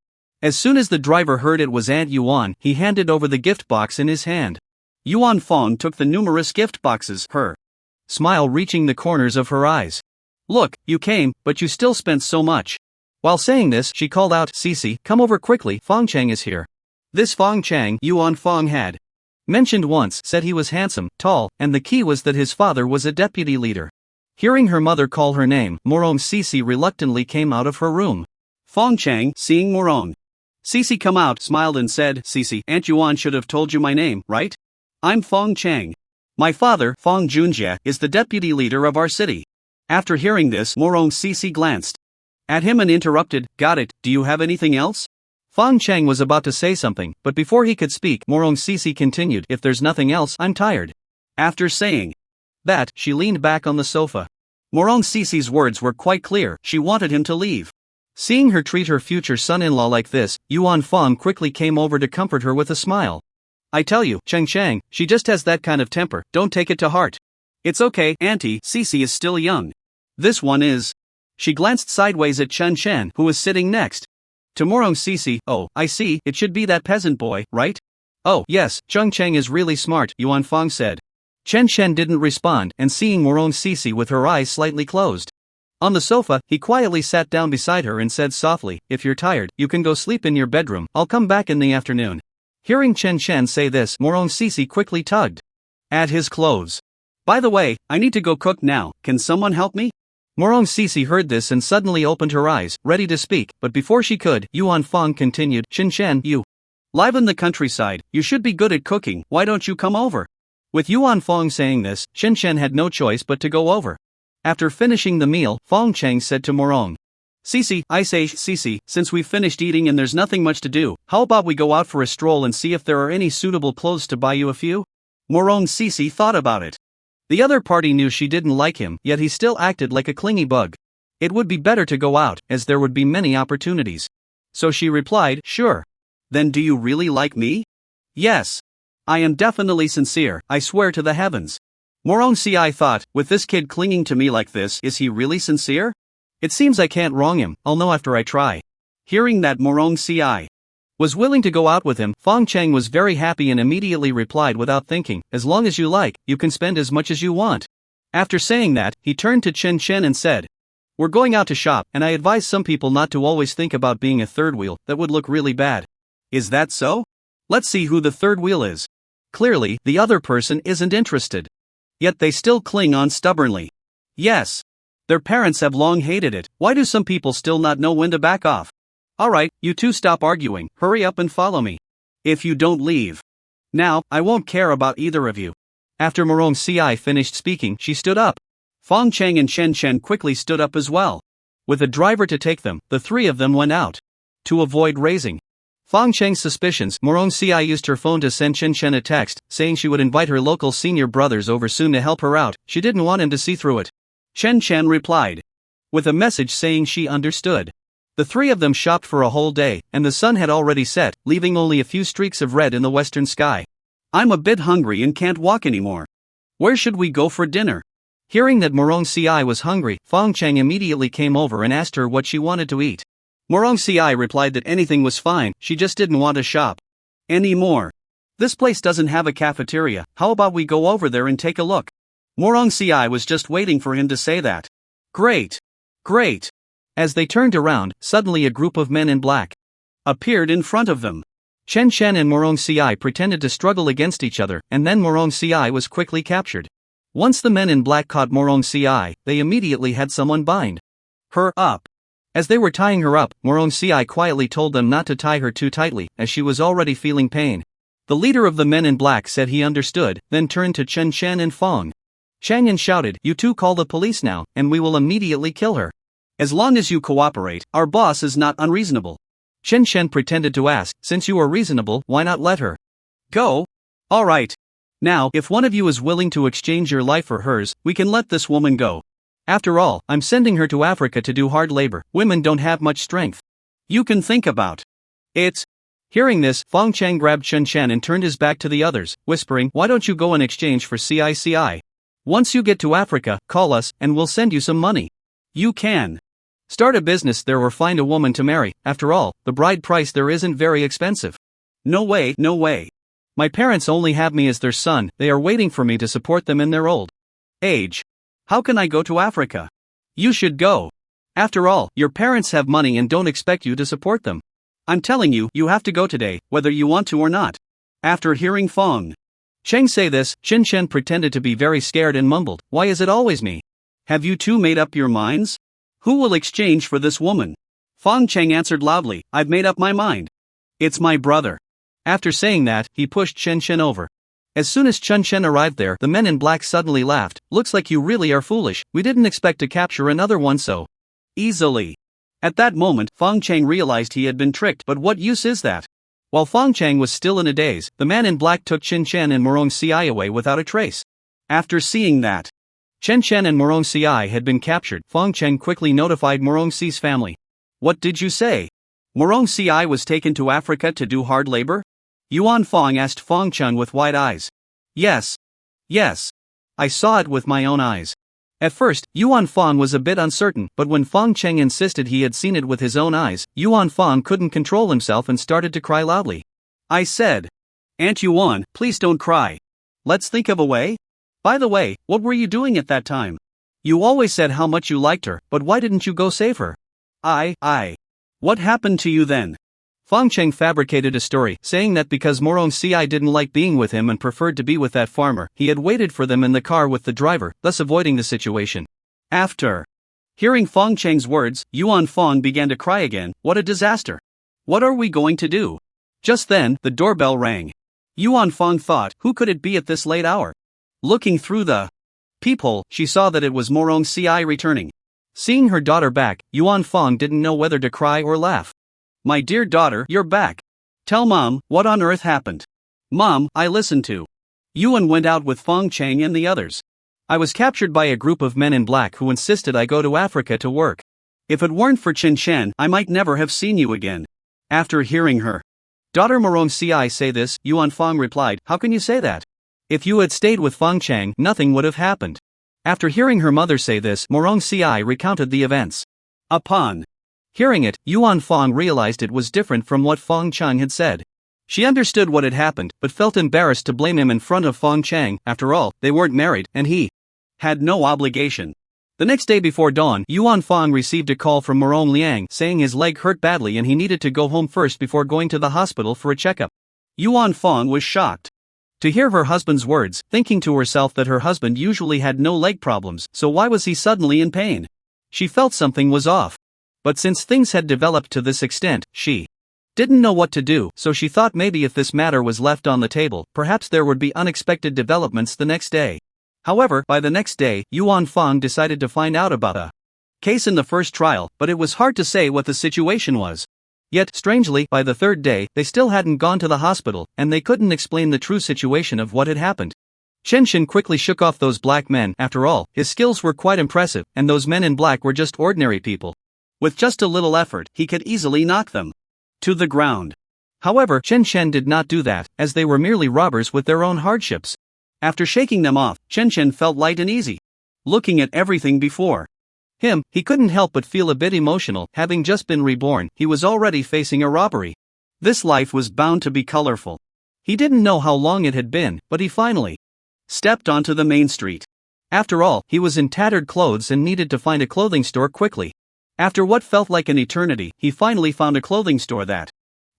As soon as the driver heard it was Aunt Yuan, he handed over the gift box in his hand. Yuan Fong took the numerous gift boxes, her smile reaching the corners of her eyes. "Look, you came, but you still spent so much." While saying this, she called out, "Cici, come over quickly, Fong Chang is here." This Fong Chang, Yuan Fong had mentioned once, said he was handsome, tall, and the key was that his father was a deputy leader. Hearing her mother call her name, Morong Cici reluctantly came out of her room. Fong Chang, seeing Morong Cici come out, smiled and said, "Cici, Aunt Yuan should have told you my name, right? I'm Fong Chang. My father, Fong Junjie, is the deputy leader of our city." After hearing this, Morong Cici glanced at him and interrupted, "Got it, do you have anything else?" Fong Chang was about to say something, but before he could speak, Morong Cici continued, "If there's nothing else, I'm tired." After saying that, she leaned back on the sofa. Morong Cici's words were quite clear, she wanted him to leave. Seeing her treat her future son-in-law like this, Yuan Fong quickly came over to comfort her with a smile. "I tell you, Chang, she just has that kind of temper, don't take it to heart. It's okay, Auntie, Cici is still young. This one is." She glanced sideways at Chen, who was sitting next to Morong Cici. "Oh, I see, it should be that peasant boy, right?" "Oh, yes, Chang is really smart," Yuan Fong said. Chen didn't respond, and seeing Morong Cici with her eyes slightly closed on the sofa, he quietly sat down beside her and said softly, "If you're tired, you can go sleep in your bedroom, I'll come back in the afternoon." Hearing Chen say this, Morong Cici quickly tugged at his clothes. "By the way, I need to go cook now, can someone help me?" Morong Cici heard this and suddenly opened her eyes, ready to speak, but before she could, Yuan Fong continued, Chen, you live in the countryside, you should be good at cooking, why don't you come over?" With Yuan Fong saying this, Chen had no choice but to go over. After finishing the meal, Fong Chang said to Morong Cici, since we've finished eating and there's nothing much to do, how about we go out for a stroll and see if there are any suitable clothes to buy you a few? Morong Cici thought about it. The other party knew she didn't like him, yet he still acted like a clingy bug. It would be better to go out, as there would be many opportunities. So she replied, "Sure." "Then do you really like me?" "Yes. I am definitely sincere, I swear to the heavens." Morong Ci thought, with this kid clinging to me like this, is he really sincere? It seems I can't wrong him, I'll know after I try. Hearing that Morong Ci was willing to go out with him, Fong Chang was very happy and immediately replied without thinking, "As long as you like, you can spend as much as you want." After saying that, he turned to Chen and said, "We're going out to shop, and I advise some people not to always think about being a third wheel, that would look really bad." "Is that so? Let's see who the third wheel is." Clearly, the other person isn't interested. Yet they still cling on stubbornly. Yes. Their parents have long hated it, why do some people still not know when to back off? Alright, you two stop arguing, hurry up and follow me. If you don't leave now, I won't care about either of you. After Morong Ci finished speaking, she stood up. Fong Chang and Chen quickly stood up as well. With a driver to take them, the three of them went out. To avoid raising Fong Chang's suspicions, Morong Ci used her phone to send Chen a text, saying she would invite her local senior brothers over soon to help her out, she didn't want him to see through it. Chen replied with a message saying she understood. The three of them shopped for a whole day, and the sun had already set, leaving only a few streaks of red in the western sky. "I'm a bit hungry and can't walk anymore. Where should we go for dinner? Hearing that Morong Si was hungry, Fong Cheng immediately came over and asked her what she wanted to eat. Morong Si replied that anything was fine, she just didn't want to shop anymore. This place doesn't have a cafeteria, how about we go over there and take a look? Morong Si was just waiting for him to say that. Great! Great! As they turned around, suddenly a group of men in black appeared in front of them. Chen Chen and Morong Si pretended to struggle against each other, and then Morong Si was quickly captured. Once the men in black caught Morong Si, they immediately had someone bind her up. As they were tying her up, Morong Si quietly told them not to tie her too tightly, as she was already feeling pain. The leader of the men in black said he understood, then turned to Chen Chen and Fong Chang and shouted, "You two call the police now, and we will immediately kill her. As long as you cooperate, our boss is not unreasonable." Chen Chen pretended to ask, "Since you are reasonable, why not let her go?" "Alright. Now, if one of you is willing to exchange your life for hers, we can let this woman go. After all, I'm sending her to Africa to do hard labor, women don't have much strength. You can think about it." Hearing this, Fong Cheng grabbed Chen Chen and turned his back to the others, whispering, "Why don't you go in exchange for CICI? Once you get to Africa, call us, and we'll send you some money. You can start a business there or find a woman to marry, after all, the bride price there isn't very expensive." "No way, no way. My parents only have me as their son, they are waiting for me to support them in their old age. How can I go to Africa?" "You should go. After all, your parents have money and don't expect you to support them. I'm telling you, you have to go today, whether you want to or not." After hearing Fong Cheng say this, Chen Chen pretended to be very scared and mumbled, "Why is it always me? Have you two made up your minds? Who will exchange for this woman?" Fong Cheng answered loudly, "I've made up my mind. It's my brother." After saying that, he pushed Chen Chen over. As soon as Chen Chen arrived there, the men in black suddenly laughed, "Looks like you really are foolish, we didn't expect to capture another one so easily." At that moment, Fong Cheng realized he had been tricked, but what use is that? While Fong Cheng was still in a daze, the man in black took Chen Chen and Morong Si away without a trace. After seeing that Chen Chen and Morong Si had been captured, Fong Cheng quickly notified Morong Si's family. "What did you say? Morong Si was taken to Africa to do hard labor?" Yuan Fong asked Fong Cheng with wide eyes. Yes. Yes. I saw it with my own eyes." At first, Yuan Fong was a bit uncertain, but when Fong Cheng insisted he had seen it with his own eyes, Yuan Fong couldn't control himself and started to cry loudly. "I said, Aunt Yuan, please don't cry. Let's think of a way. By the way, what were you doing at that time? You always said how much you liked her, but why didn't you go save her?" What happened to you then?" Fong Cheng fabricated a story, saying that because Morong Si didn't like being with him and preferred to be with that farmer, he had waited for them in the car with the driver, thus avoiding the situation. After hearing Fong Cheng's words, Yuan Fong began to cry again. What a disaster! What are we going to do? Just then, the doorbell rang. Yuan Fong thought, who could it be at this late hour? Looking through the peephole, she saw that it was Morong Si returning. Seeing her daughter back, Yuan Fong didn't know whether to cry or laugh. "My dear daughter, you're back. Tell Mom, what on earth happened?" "Mom, I listened to. Yuan went out with Fong Cheng and the others. I was captured by a group of men in black who insisted I go to Africa to work. If it weren't for Chen Chen, I might never have seen you again." After hearing her daughter Morong Si say this, Yuan Fong replied, "How can you say that? If you had stayed with Fong Cheng, nothing would have happened." After hearing her mother say this, Morong Si recounted the events. Upon hearing it, Yuan Fong realized it was different from what Fong Cheng had said. She understood what had happened, but felt embarrassed to blame him in front of Fong Cheng. After all, they weren't married, and he had no obligation. The next day before dawn, Yuan Fong received a call from Morong Liang saying his leg hurt badly and he needed to go home first before going to the hospital for a checkup. Yuan Fong was shocked to hear her husband's words, thinking to herself that her husband usually had no leg problems, so why was he suddenly in pain? She felt something was off. But since things had developed to this extent, she didn't know what to do, so she thought maybe if this matter was left on the table, perhaps there would be unexpected developments the next day. However, by the next day, Yuan Fong decided to find out about a case in the first trial, but it was hard to say what the situation was. Yet, strangely, by the third day, they still hadn't gone to the hospital, and they couldn't explain the true situation of what had happened. Chen Chen quickly shook off those black men. After all, his skills were quite impressive, and those men in black were just ordinary people. With just a little effort, he could easily knock them to the ground. However, Chen Chen did not do that, as they were merely robbers with their own hardships. After shaking them off, Chen Chen felt light and easy. Looking at everything before him, he couldn't help but feel a bit emotional. Having just been reborn, he was already facing a robbery. This life was bound to be colorful. He didn't know how long it had been, but he finally stepped onto the main street. After all, he was in tattered clothes and needed to find a clothing store quickly. After what felt like an eternity, he finally found a clothing store that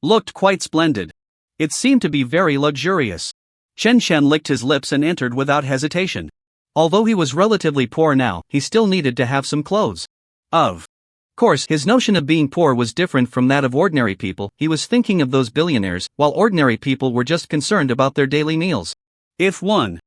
looked quite splendid. It seemed to be very luxurious. Chen Chen licked his lips and entered without hesitation. Although he was relatively poor now, he still needed to have some clothes. Of course, his notion of being poor was different from that of ordinary people. He was thinking of those billionaires, while ordinary people were just concerned about their daily meals. If one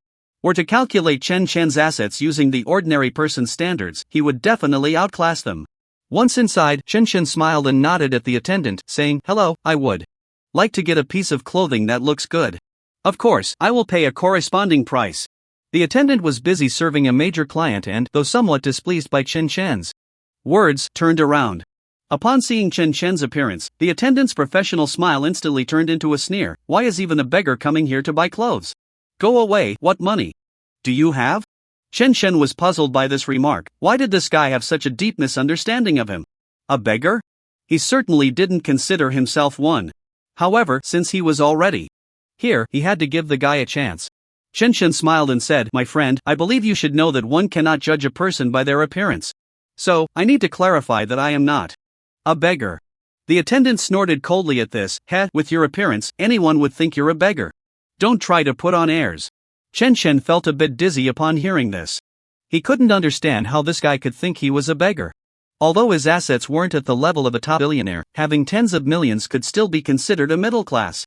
were to calculate Chen Chen's assets using the ordinary person's standards, he would definitely outclass them. Once inside, Chen Chen smiled and nodded at the attendant, saying, "Hello, I would like to get a piece of clothing that looks good. Of course, I will pay a corresponding price." The attendant was busy serving a major client and, though somewhat displeased by Chen Chen's words, turned around. Upon seeing Chen Chen's appearance, the attendant's professional smile instantly turned into a sneer. "Why is even a beggar coming here to buy clothes? Go away, what money do you have?" Chen Chen was puzzled by this remark. Why did this guy have such a deep misunderstanding of him? A beggar? He certainly didn't consider himself one. However, since he was already here, he had to give the guy a chance. Chen Chen smiled and said, "My friend, I believe you should know that one cannot judge a person by their appearance. So, I need to clarify that I am not a beggar." The attendant snorted coldly at this. With your appearance, anyone would think you're a beggar. Don't try to put on airs." Chen Chen felt a bit dizzy upon hearing this. He couldn't understand how this guy could think he was a beggar. Although his assets weren't at the level of a top billionaire, having tens of millions could still be considered a middle-class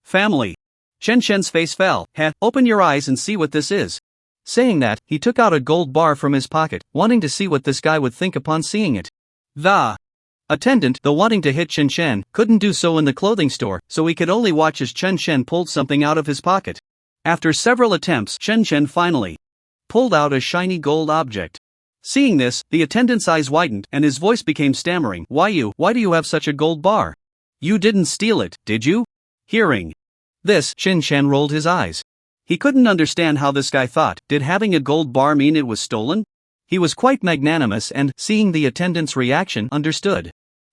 family. Chen Chen's face fell. Open your eyes and see what this is." Saying that, he took out a gold bar from his pocket, wanting to see what this guy would think upon seeing it. The attendant, though wanting to hit Chen Chen, couldn't do so in the clothing store, so he could only watch as Chen Chen pulled something out of his pocket. After several attempts, Chen Chen finally pulled out a shiny gold object. Seeing this, the attendant's eyes widened and his voice became stammering. Why do you have such a gold bar? You didn't steal it, did you?" Hearing this, Chen Chen rolled his eyes. He couldn't understand how this guy thought. Did having a gold bar mean it was stolen? He was quite magnanimous and, seeing the attendant's reaction, understood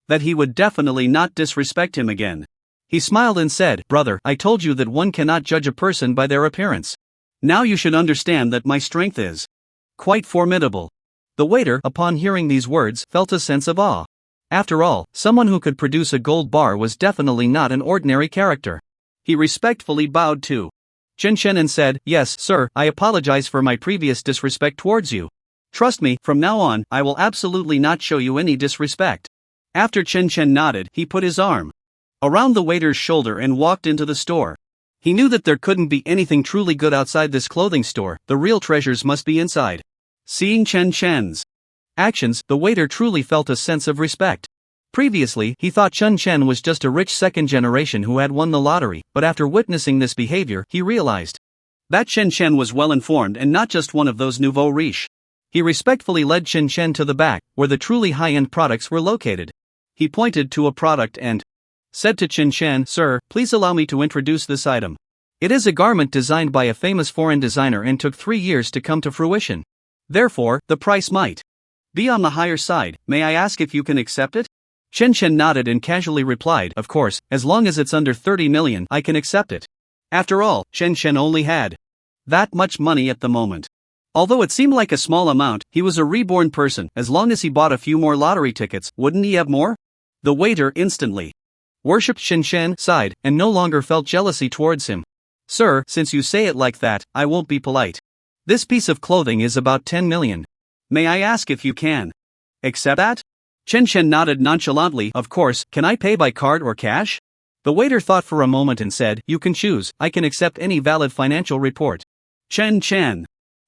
that he would definitely not disrespect him again. He smiled and said, "Brother, I told you that one cannot judge a person by their appearance. Now you should understand that my strength is quite formidable." The waiter, upon hearing these words, felt a sense of awe. After all, someone who could produce a gold bar was definitely not an ordinary character. He respectfully bowed to Chen Chen and said, "Yes, sir, I apologize for my previous disrespect towards you. Trust me, from now on, I will absolutely not show you any disrespect." After Chen Chen nodded, he put his arm around the waiter's shoulder and walked into the store. He knew that there couldn't be anything truly good outside this clothing store. The real treasures must be inside. Seeing Chen Chen's actions, the waiter truly felt a sense of respect. Previously, he thought Chen Chen was just a rich second generation who had won the lottery, but after witnessing this behavior, he realized that Chen Chen was well informed and not just one of those nouveau riches. He respectfully led Chen Chen to the back, where the truly high-end products were located. He pointed to a product and said to Chen Chen, "Sir, please allow me to introduce this item. It is a garment designed by a famous foreign designer and took 3 years to come to fruition. Therefore, the price might be on the higher side. May I ask if you can accept it?" Chen Chen nodded and casually replied, "Of course, as long as it's under 30 million, I can accept it." After all, Chen Chen only had that much money at the moment. Although it seemed like a small amount, he was a reborn person. As long as he bought a few more lottery tickets, wouldn't he have more? The waiter instantly worshipped Chen Chen, sighed, and no longer felt jealousy towards him. "Sir, since you say it like that, I won't be polite. This piece of clothing is about 10 million. May I ask if you can accept that?" Chen Chen nodded nonchalantly. "Of course, can I pay by card or cash?" The waiter thought for a moment and said, "You can choose, I can accept any valid financial report." Chen Chen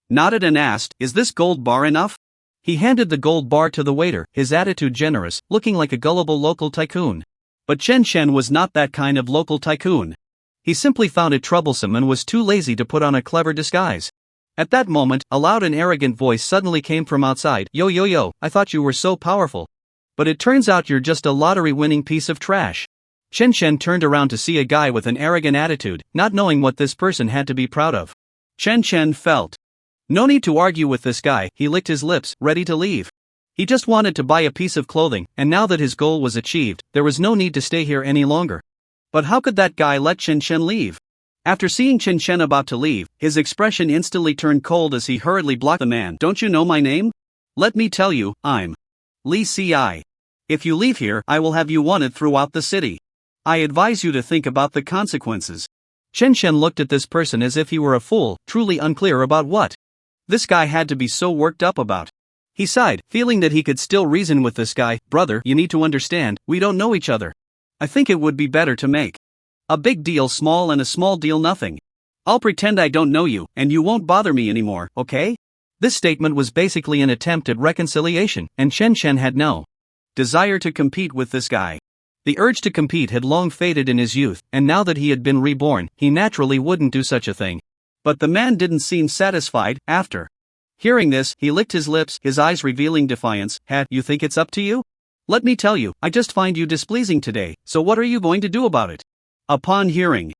nodded and asked, "Is this gold bar enough?" He handed the gold bar to the waiter, his attitude generous, looking like a gullible local tycoon. But Chen Chen was not that kind of local tycoon. He simply found it troublesome and was too lazy to put on a clever disguise. At that moment, a loud and arrogant voice suddenly came from outside. Yo, I thought you were so powerful. But it turns out you're just a lottery-winning piece of trash." Chen Chen turned around to see a guy with an arrogant attitude, not knowing what this person had to be proud of. Chen Chen felt. No need to argue with this guy, he licked his lips, ready to leave. He just wanted to buy a piece of clothing, and now that his goal was achieved, there was no need to stay here any longer. But how could that guy let Chen Chen leave? After seeing Chen Chen about to leave, his expression instantly turned cold as he hurriedly blocked the man. Don't you know my name? Let me tell you, I'm Li Ci. If you leave here, I will have you wanted throughout the city. I advise you to think about the consequences. Chen Chen looked at this person as if he were a fool, truly unclear about what this guy had to be so worked up about. He sighed, feeling that he could still reason with this guy. Brother, you need to understand, we don't know each other. I think it would be better to make a big deal small and a small deal nothing. I'll pretend I don't know you, and you won't bother me anymore, okay? This statement was basically an attempt at reconciliation, and Chen Chen had no desire to compete with this guy. The urge to compete had long faded in his youth, and now that he had been reborn, he naturally wouldn't do such a thing. But the man didn't seem satisfied. After hearing this, he licked his lips, his eyes revealing defiance. You think it's up to you? Let me tell you, I just find you displeasing today, so what are you going to do about it? Upon hearing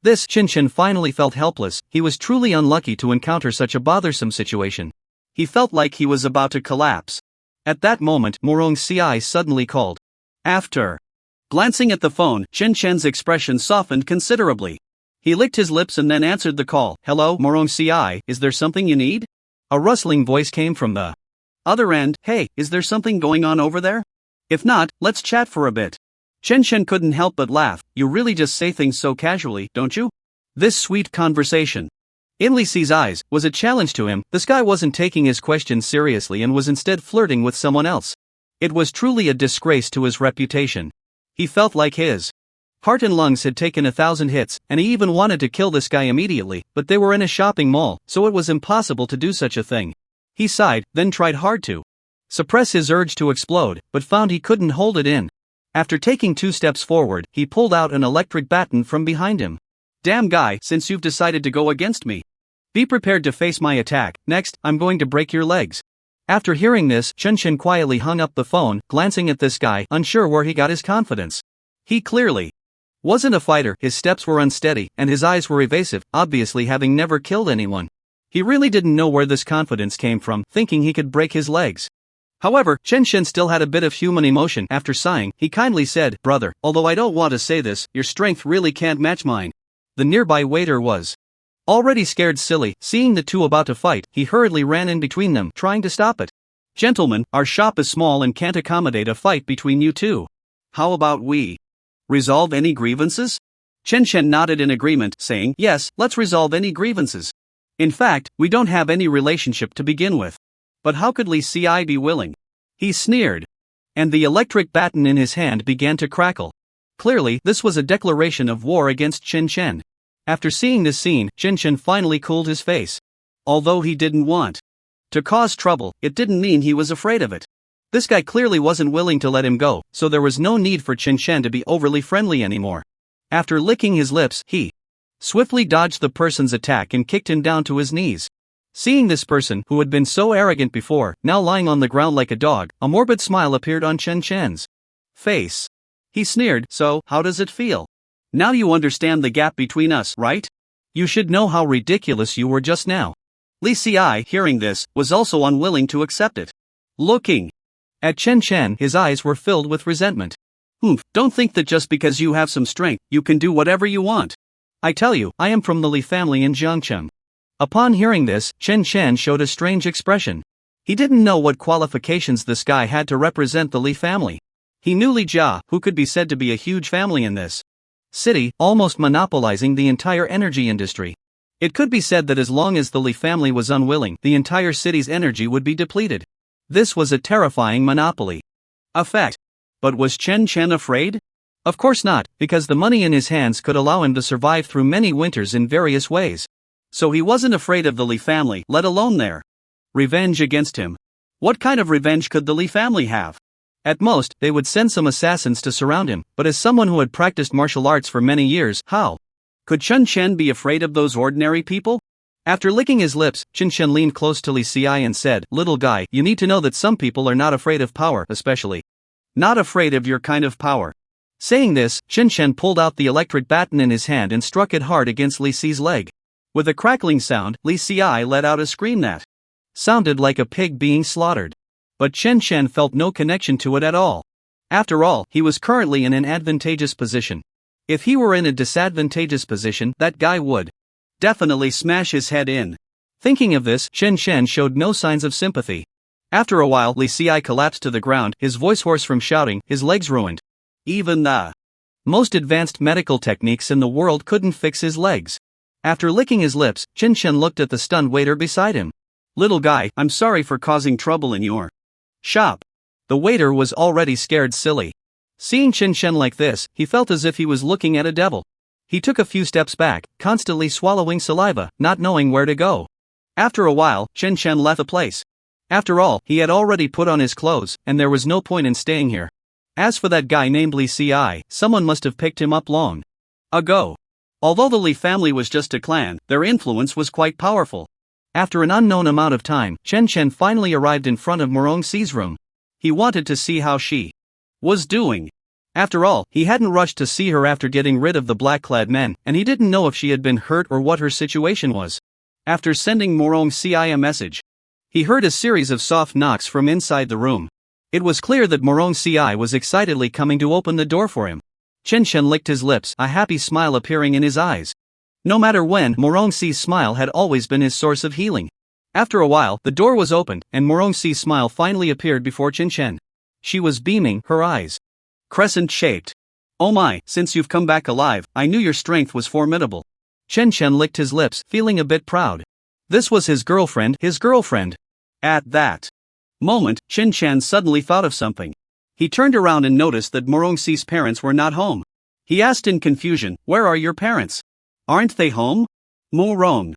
this, Chen Chen finally felt helpless. He was truly unlucky to encounter such a bothersome situation. He felt like he was about to collapse. At that moment, Morong Ci suddenly called. After glancing at the phone, Chen Chen's expression softened considerably. He licked his lips and then answered the call. Hello, Morong Ci, is there something you need? A rustling voice came from the other end. Hey, is there something going on over there? If not, let's chat for a bit. Chen Chen couldn't help but laugh. You really just say things so casually, don't you? This sweet conversation, in Li Ci's eyes, was a challenge to him. This guy wasn't taking his questions seriously and was instead flirting with someone else. It was truly a disgrace to his reputation. He felt like his heart and lungs had taken 1,000 hits, and he even wanted to kill this guy immediately, but they were in a shopping mall, so it was impossible to do such a thing. He sighed, then tried hard to suppress his urge to explode, but found he couldn't hold it in. After taking 2 steps forward, he pulled out an electric baton from behind him. Damn guy, since you've decided to go against me, be prepared to face my attack. Next, I'm going to break your legs. After hearing this, Chen Chen quietly hung up the phone, glancing at this guy, unsure where he got his confidence. He clearly wasn't a fighter. His steps were unsteady, and his eyes were evasive, obviously having never killed anyone. He really didn't know where this confidence came from, thinking he could break his legs. However, Chen Chen still had a bit of human emotion. After sighing, he kindly said, Brother, although I don't want to say this, your strength really can't match mine. The nearby waiter was already scared silly. Seeing the two about to fight, he hurriedly ran in between them, trying to stop it. Gentlemen, our shop is small and can't accommodate a fight between you two. How about we resolve any grievances? Chen Chen nodded in agreement, saying, Yes, let's resolve any grievances. In fact, we don't have any relationship to begin with. But how could Li Ci be willing? He sneered. And the electric baton in his hand began to crackle. Clearly, this was a declaration of war against Chen Chen. After seeing this scene, Chen Chen finally cooled his face. Although he didn't want to cause trouble, it didn't mean he was afraid of it. This guy clearly wasn't willing to let him go, so there was no need for Chen Chen to be overly friendly anymore. After licking his lips, he swiftly dodged the person's attack and kicked him down to his knees. Seeing this person, who had been so arrogant before, now lying on the ground like a dog, a morbid smile appeared on Chen Chen's face. He sneered, So, how does it feel? Now you understand the gap between us, right? You should know how ridiculous you were just now. Li Ci, hearing this, was also unwilling to accept it. Looking at Chen Chen, his eyes were filled with resentment. Don't think that just because you have some strength, you can do whatever you want. I tell you, I am from the Li family in Jiangcheng. Upon hearing this, Chen Chen showed a strange expression. He didn't know what qualifications this guy had to represent the Li family. He knew Li Jia, who could be said to be a huge family in this city, almost monopolizing the entire energy industry. It could be said that as long as the Li family was unwilling, the entire city's energy would be depleted. This was a terrifying monopoly. A fact. But was Chen Chen afraid? Of course not, because the money in his hands could allow him to survive through many winters in various ways. So he wasn't afraid of the Li family, let alone their revenge against him. What kind of revenge could the Li family have? At most, they would send some assassins to surround him, but as someone who had practiced martial arts for many years, how could Chen Chen be afraid of those ordinary people? After licking his lips, Chen Chen leaned close to Li Ci and said, Little guy, you need to know that some people are not afraid of power, especially not afraid of your kind of power. Saying this, Chen Chen pulled out the electric baton in his hand and struck it hard against Li Ci's leg. With a crackling sound, Li Xiai let out a scream that sounded like a pig being slaughtered. But Chen Chen felt no connection to it at all. After all, he was currently in an advantageous position. If he were in a disadvantageous position, that guy would definitely smash his head in. Thinking of this, Chen Chen showed no signs of sympathy. After a while, Li Xiai collapsed to the ground, his voice hoarse from shouting, his legs ruined. Even the most advanced medical techniques in the world couldn't fix his legs. After licking his lips, Chen Chen looked at the stunned waiter beside him. Little guy, I'm sorry for causing trouble in your shop. The waiter was already scared silly. Seeing Chen Chen like this, he felt as if he was looking at a devil. He took a few steps back, constantly swallowing saliva, not knowing where to go. After a while, Chen Chen left the place. After all, he had already put on his clothes, and there was no point in staying here. As for that guy named Li Xiai, someone must have picked him up long ago. Although the Li family was just a clan, their influence was quite powerful. After an unknown amount of time, Chen Chen finally arrived in front of Morong Si's room. He wanted to see how she was doing. After all, he hadn't rushed to see her after getting rid of the black-clad men, and he didn't know if she had been hurt or what her situation was. After sending Morong Si a message, he heard a series of soft knocks from inside the room. It was clear that Morong Si was excitedly coming to open the door for him. Chen Chen licked his lips, a happy smile appearing in his eyes. No matter when, Morong Si's smile had always been his source of healing. After a while, the door was opened, and Morong Si's smile finally appeared before Chen Chen. She was beaming, her eyes crescent-shaped. Oh my, since you've come back alive, I knew your strength was formidable. Chen Chen licked his lips, feeling a bit proud. This was his girlfriend. At that moment, Chen Chen suddenly thought of something. He turned around and noticed that Morong Si's parents were not home. He asked in confusion, where are your parents? Aren't they home? Morong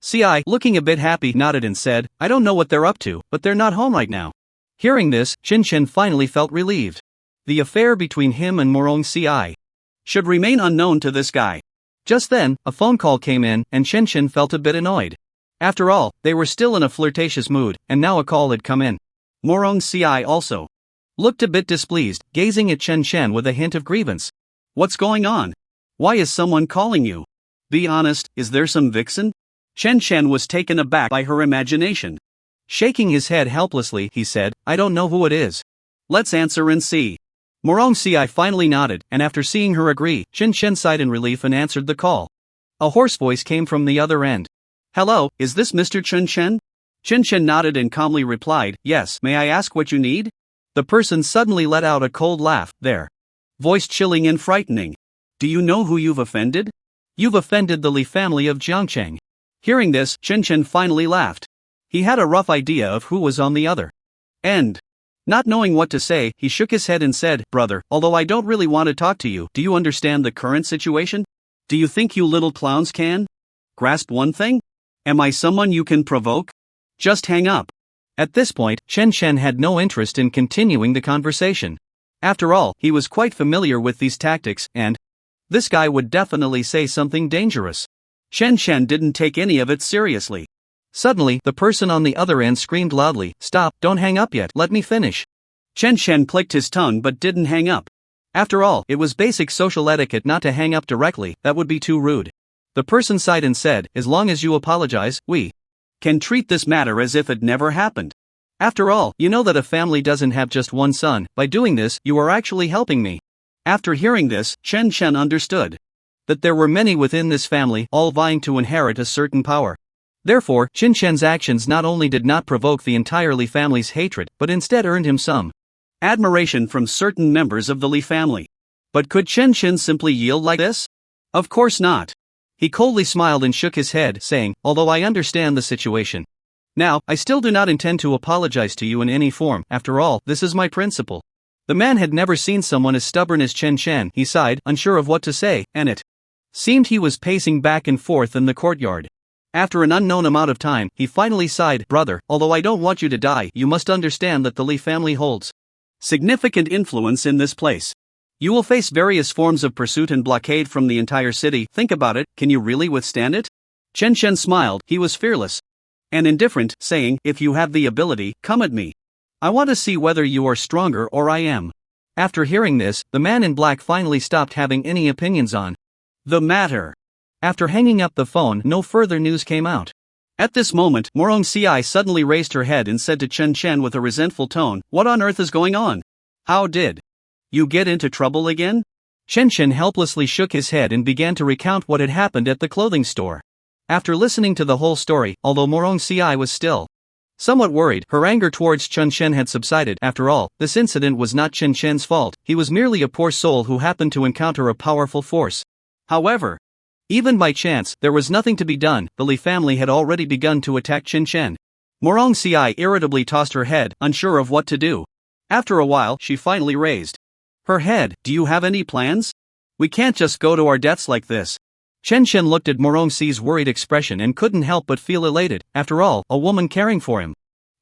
Si, looking a bit happy, nodded and said, I don't know what they're up to, but they're not home right now. Hearing this, Chen Chen finally felt relieved. The affair between him and Morong Si should remain unknown to this guy. Just then, a phone call came in, and Chen Chen felt a bit annoyed. After all, they were still in a flirtatious mood, and now a call had come in. Morong Si also looked a bit displeased, gazing at Chen Chen with a hint of grievance. What's going on? Why is someone calling you? Be honest, is there some vixen? Chen Chen was taken aback by her imagination. Shaking his head helplessly, he said, I don't know who it is. Let's answer and see. Morong Si finally nodded, and after seeing her agree, Chen Chen sighed in relief and answered the call. A hoarse voice came from the other end. Hello, is this Mr. Chen Chen? Chen Chen nodded and calmly replied, yes, may I ask what you need? The person suddenly let out a cold laugh, their voice chilling and frightening. Do you know who you've offended? You've offended the Li family of Jiangcheng. Hearing this, Chen Chen finally laughed. He had a rough idea of who was on the other end. Not knowing what to say, he shook his head and said, brother, although I don't really want to talk to you, do you understand the current situation? Do you think you little clowns can grasp one thing? Am I someone you can provoke? Just hang up. At this point, Chen Chen had no interest in continuing the conversation. After all, he was quite familiar with these tactics, and this guy would definitely say something dangerous. Chen Chen didn't take any of it seriously. Suddenly, the person on the other end screamed loudly, stop, don't hang up yet, let me finish. Chen Chen clicked his tongue but didn't hang up. After all, it was basic social etiquette not to hang up directly, that would be too rude. The person sighed and said, as long as you apologize, we can treat this matter as if it never happened. After all, you know that a family doesn't have just one son, by doing this, you are actually helping me. After hearing this, Chen Chen understood that there were many within this family, all vying to inherit a certain power. Therefore, Chen Chen's actions not only did not provoke the entire Li family's hatred, but instead earned him some admiration from certain members of the Li family. But could Chen Chen simply yield like this? Of course not. He coldly smiled and shook his head, saying, although I understand the situation. Now, I still do not intend to apologize to you in any form, after all, this is my principle. The man had never seen someone as stubborn as Chen Chen. He sighed, unsure of what to say, and it seemed he was pacing back and forth in the courtyard. After an unknown amount of time, he finally sighed, brother, although I don't want you to die, you must understand that the Li family holds significant influence in this place. You will face various forms of pursuit and blockade from the entire city. Think about it, can you really withstand it? Chen Chen smiled, he was fearless and indifferent, saying, if you have the ability, come at me. I want to see whether you are stronger or I am. After hearing this, the man in black finally stopped having any opinions on the matter. After hanging up the phone, no further news came out. At this moment, Morong Si suddenly raised her head and said to Chen Chen with a resentful tone, "What on earth is going on? How did you get into trouble again?" Chen Chen helplessly shook his head and began to recount what had happened at the clothing store. After listening to the whole story, although Morong Si was still somewhat worried, her anger towards Chen Chen had subsided. After all, this incident was not Chen Chen's fault, he was merely a poor soul who happened to encounter a powerful force. However, even by chance, there was nothing to be done. The Li family had already begun to attack Chen Chen. Morong Si irritably tossed her head, unsure of what to do. After a while, she finally raised her head. "Do you have any plans? We can't just go to our deaths like this." Chen Chen looked at Morong Si's worried expression and couldn't help but feel elated. After all, a woman caring for him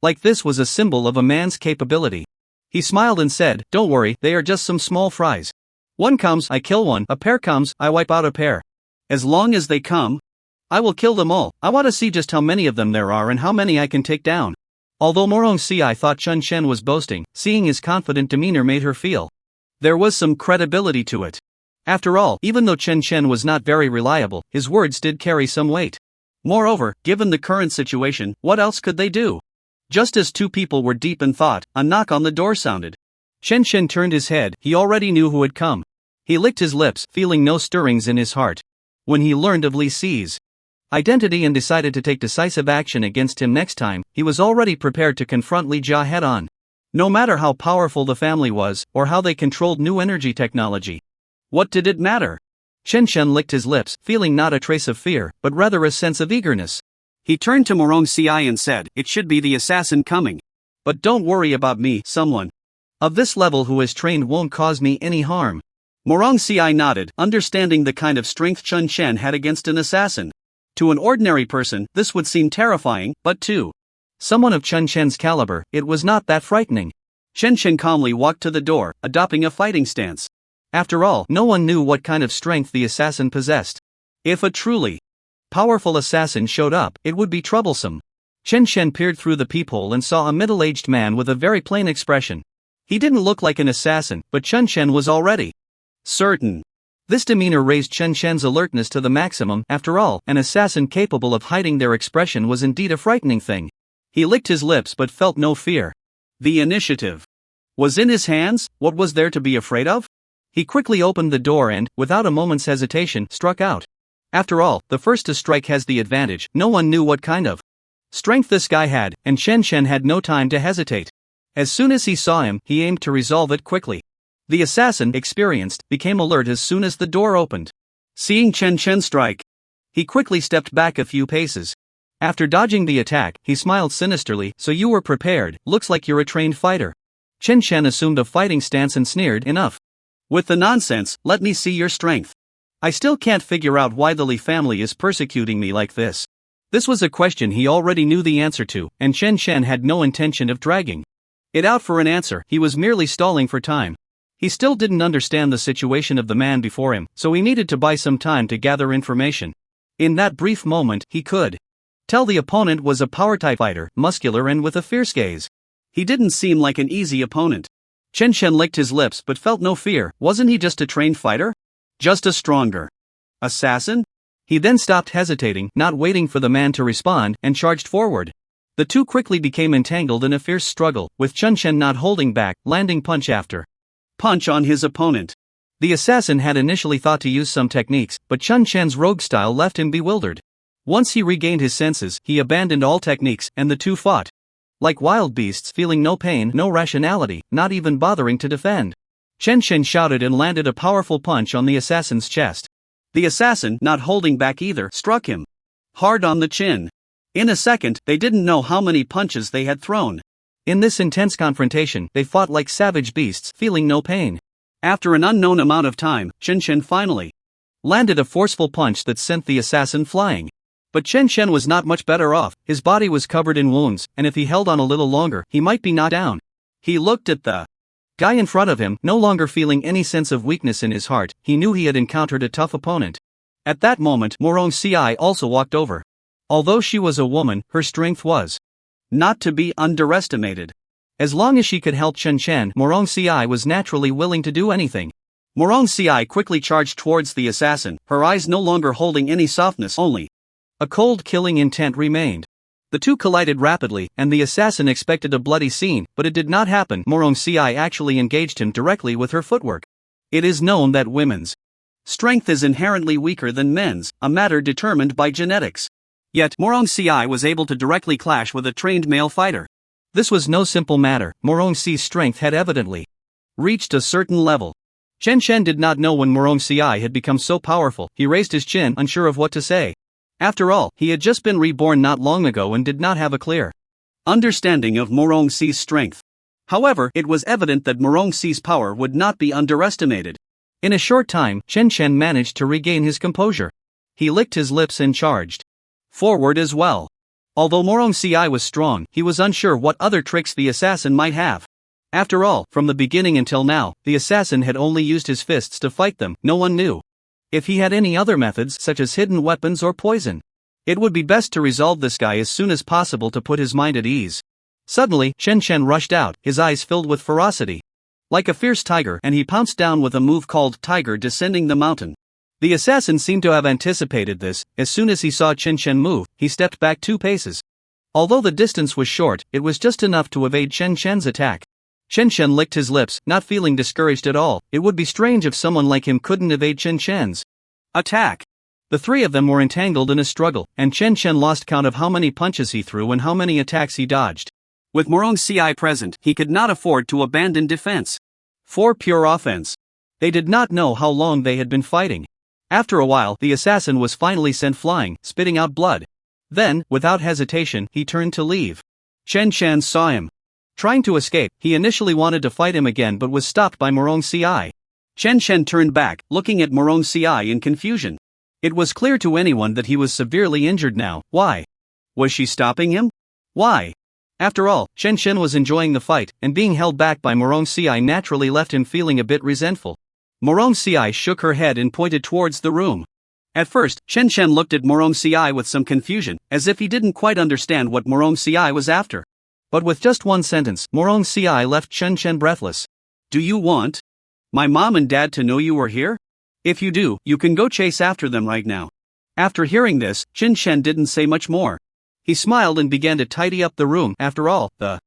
like this was a symbol of a man's capability. He smiled and said, "Don't worry, they are just some small fries. One comes, I kill one, a pair comes, I wipe out a pair. As long as they come, I will kill them all. I want to see just how many of them there are and how many I can take down." Although Morong Si thought Chen Chen was boasting, seeing his confident demeanor made her feel there was some credibility to it. After all, even though Chen Chen was not very reliable, his words did carry some weight. Moreover, given the current situation, what else could they do? Just as two people were deep in thought, a knock on the door sounded. Chen Chen turned his head. He already knew who had come. He licked his lips, feeling no stirrings in his heart when he learned of Li Si's identity and decided to take decisive action against him next time. He was already prepared to confront Li Jia head-on. No matter how powerful the family was, or how they controlled new energy technology. What did it matter? Chen Chen licked his lips, feeling not a trace of fear, but rather a sense of eagerness. He turned to Morong Si and said, "It should be the assassin coming. But don't worry about me, someone of this level who is trained won't cause me any harm." Morong Si nodded, understanding the kind of strength Chen Chen had against an assassin. To an ordinary person, this would seem terrifying, but to someone of Chen Chen's caliber, it was not that frightening. Chen Chen calmly walked to the door, adopting a fighting stance. After all, no one knew what kind of strength the assassin possessed. If a truly powerful assassin showed up, it would be troublesome. Chen Chen peered through the peephole and saw a middle-aged man with a very plain expression. He didn't look like an assassin, but Chen Chen was already certain. This demeanor raised Chen Chen's alertness to the maximum. After all, an assassin capable of hiding their expression was indeed a frightening thing. He licked his lips but felt no fear. The initiative was in his hands. What was there to be afraid of? He quickly opened the door and, without a moment's hesitation, struck out. After all, the first to strike has the advantage. No one knew what kind of strength this guy had, and Chen Chen had no time to hesitate. As soon as he saw him, he aimed to resolve it quickly. The assassin, experienced, became alert as soon as the door opened. Seeing Chen Chen strike, he quickly stepped back a few paces. After dodging the attack, he smiled sinisterly. "So you were prepared, looks like you're a trained fighter." Chen Chen assumed a fighting stance and sneered, "Enough with the nonsense, let me see your strength. I still can't figure out why the Li family is persecuting me like this." This was a question he already knew the answer to, and Chen Chen had no intention of dragging it out for an answer. He was merely stalling for time. He still didn't understand the situation of the man before him, so he needed to buy some time to gather information. In that brief moment, he could tell the opponent was a power-type fighter, muscular and with a fierce gaze. He didn't seem like an easy opponent. Chen Chen licked his lips but felt no fear. Wasn't he just a trained fighter? Just a stronger assassin? He then stopped hesitating, not waiting for the man to respond, and charged forward. The two quickly became entangled in a fierce struggle, with Chen Chen not holding back, landing punch after punch on his opponent. The assassin had initially thought to use some techniques, but Chen Chen's rogue style left him bewildered. Once he regained his senses, he abandoned all techniques, and the two fought like wild beasts, feeling no pain, no rationality, not even bothering to defend. Chen Chen shouted and landed a powerful punch on the assassin's chest. The assassin, not holding back either, struck him hard on the chin. In a second, they didn't know how many punches they had thrown. In this intense confrontation, they fought like savage beasts, feeling no pain. After an unknown amount of time, Chen Chen finally landed a forceful punch that sent the assassin flying. But Chen Chen was not much better off. His body was covered in wounds, and if he held on a little longer, he might be knocked down. He looked at the guy in front of him, no longer feeling any sense of weakness in his heart. He knew he had encountered a tough opponent. At that moment, Morong Si also walked over. Although she was a woman, her strength was not to be underestimated. As long as she could help Chen Chen, Morong Si was naturally willing to do anything. Morong Si quickly charged towards the assassin, her eyes no longer holding any softness, only a cold killing intent remained. The two collided rapidly, and the assassin expected a bloody scene, but it did not happen. Morong Si actually engaged him directly with her footwork. It is known that women's strength is inherently weaker than men's, a matter determined by genetics. Yet, Morong Si was able to directly clash with a trained male fighter. This was no simple matter. Morong Si's strength had evidently reached a certain level. Chen Shen did not know when Morong Si had become so powerful. He raised his chin, unsure of what to say. After all, he had just been reborn not long ago and did not have a clear understanding of Morong Si's strength. However, it was evident that Morong Si's power would not be underestimated. In a short time, Chen Shen managed to regain his composure. He licked his lips and charged forward as well. Although Morong Si was strong, he was unsure what other tricks the assassin might have. After all, from the beginning until now, the assassin had only used his fists to fight them. No one knew if he had any other methods, such as hidden weapons or poison. It would be best to resolve this guy as soon as possible to put his mind at ease. Suddenly, Chen Shen rushed out, his eyes filled with ferocity. Like a fierce tiger, and he pounced down with a move called Tiger Descending the Mountain. The assassin seemed to have anticipated this. As soon as he saw Chen Shen move, he stepped back 2 paces. Although the distance was short, it was just enough to evade Chen Shen's attack. Chen Shen licked his lips, not feeling discouraged at all. It would be strange if someone like him couldn't evade Chen Shen's attack. The three of them were entangled in a struggle, and Chen Shen lost count of how many punches he threw and how many attacks he dodged. With Morong Si present, he could not afford to abandon defense for pure offense. They did not know how long they had been fighting. After a while, the assassin was finally sent flying, spitting out blood. Then, without hesitation, he turned to leave. Chen Shen saw him trying to escape. He initially wanted to fight him again but was stopped by Morong Si. Chen Shen turned back, looking at Morong Si in confusion. It was clear to anyone that he was severely injured now. Why was she stopping him? Why? After all, Chen Shen was enjoying the fight, and being held back by Morong Si naturally left him feeling a bit resentful. Morong Si shook her head and pointed towards the room. At first, Chen Shen looked at Morong Si with some confusion, as if he didn't quite understand what Morong Si was after. But with just one sentence, Morong Si left Chen Shen breathless. Do you want my mom and dad to know you were here? If you do, you can go chase after them right now. After hearing this, Chen Shen didn't say much more. He smiled and began to tidy up the room. After all, the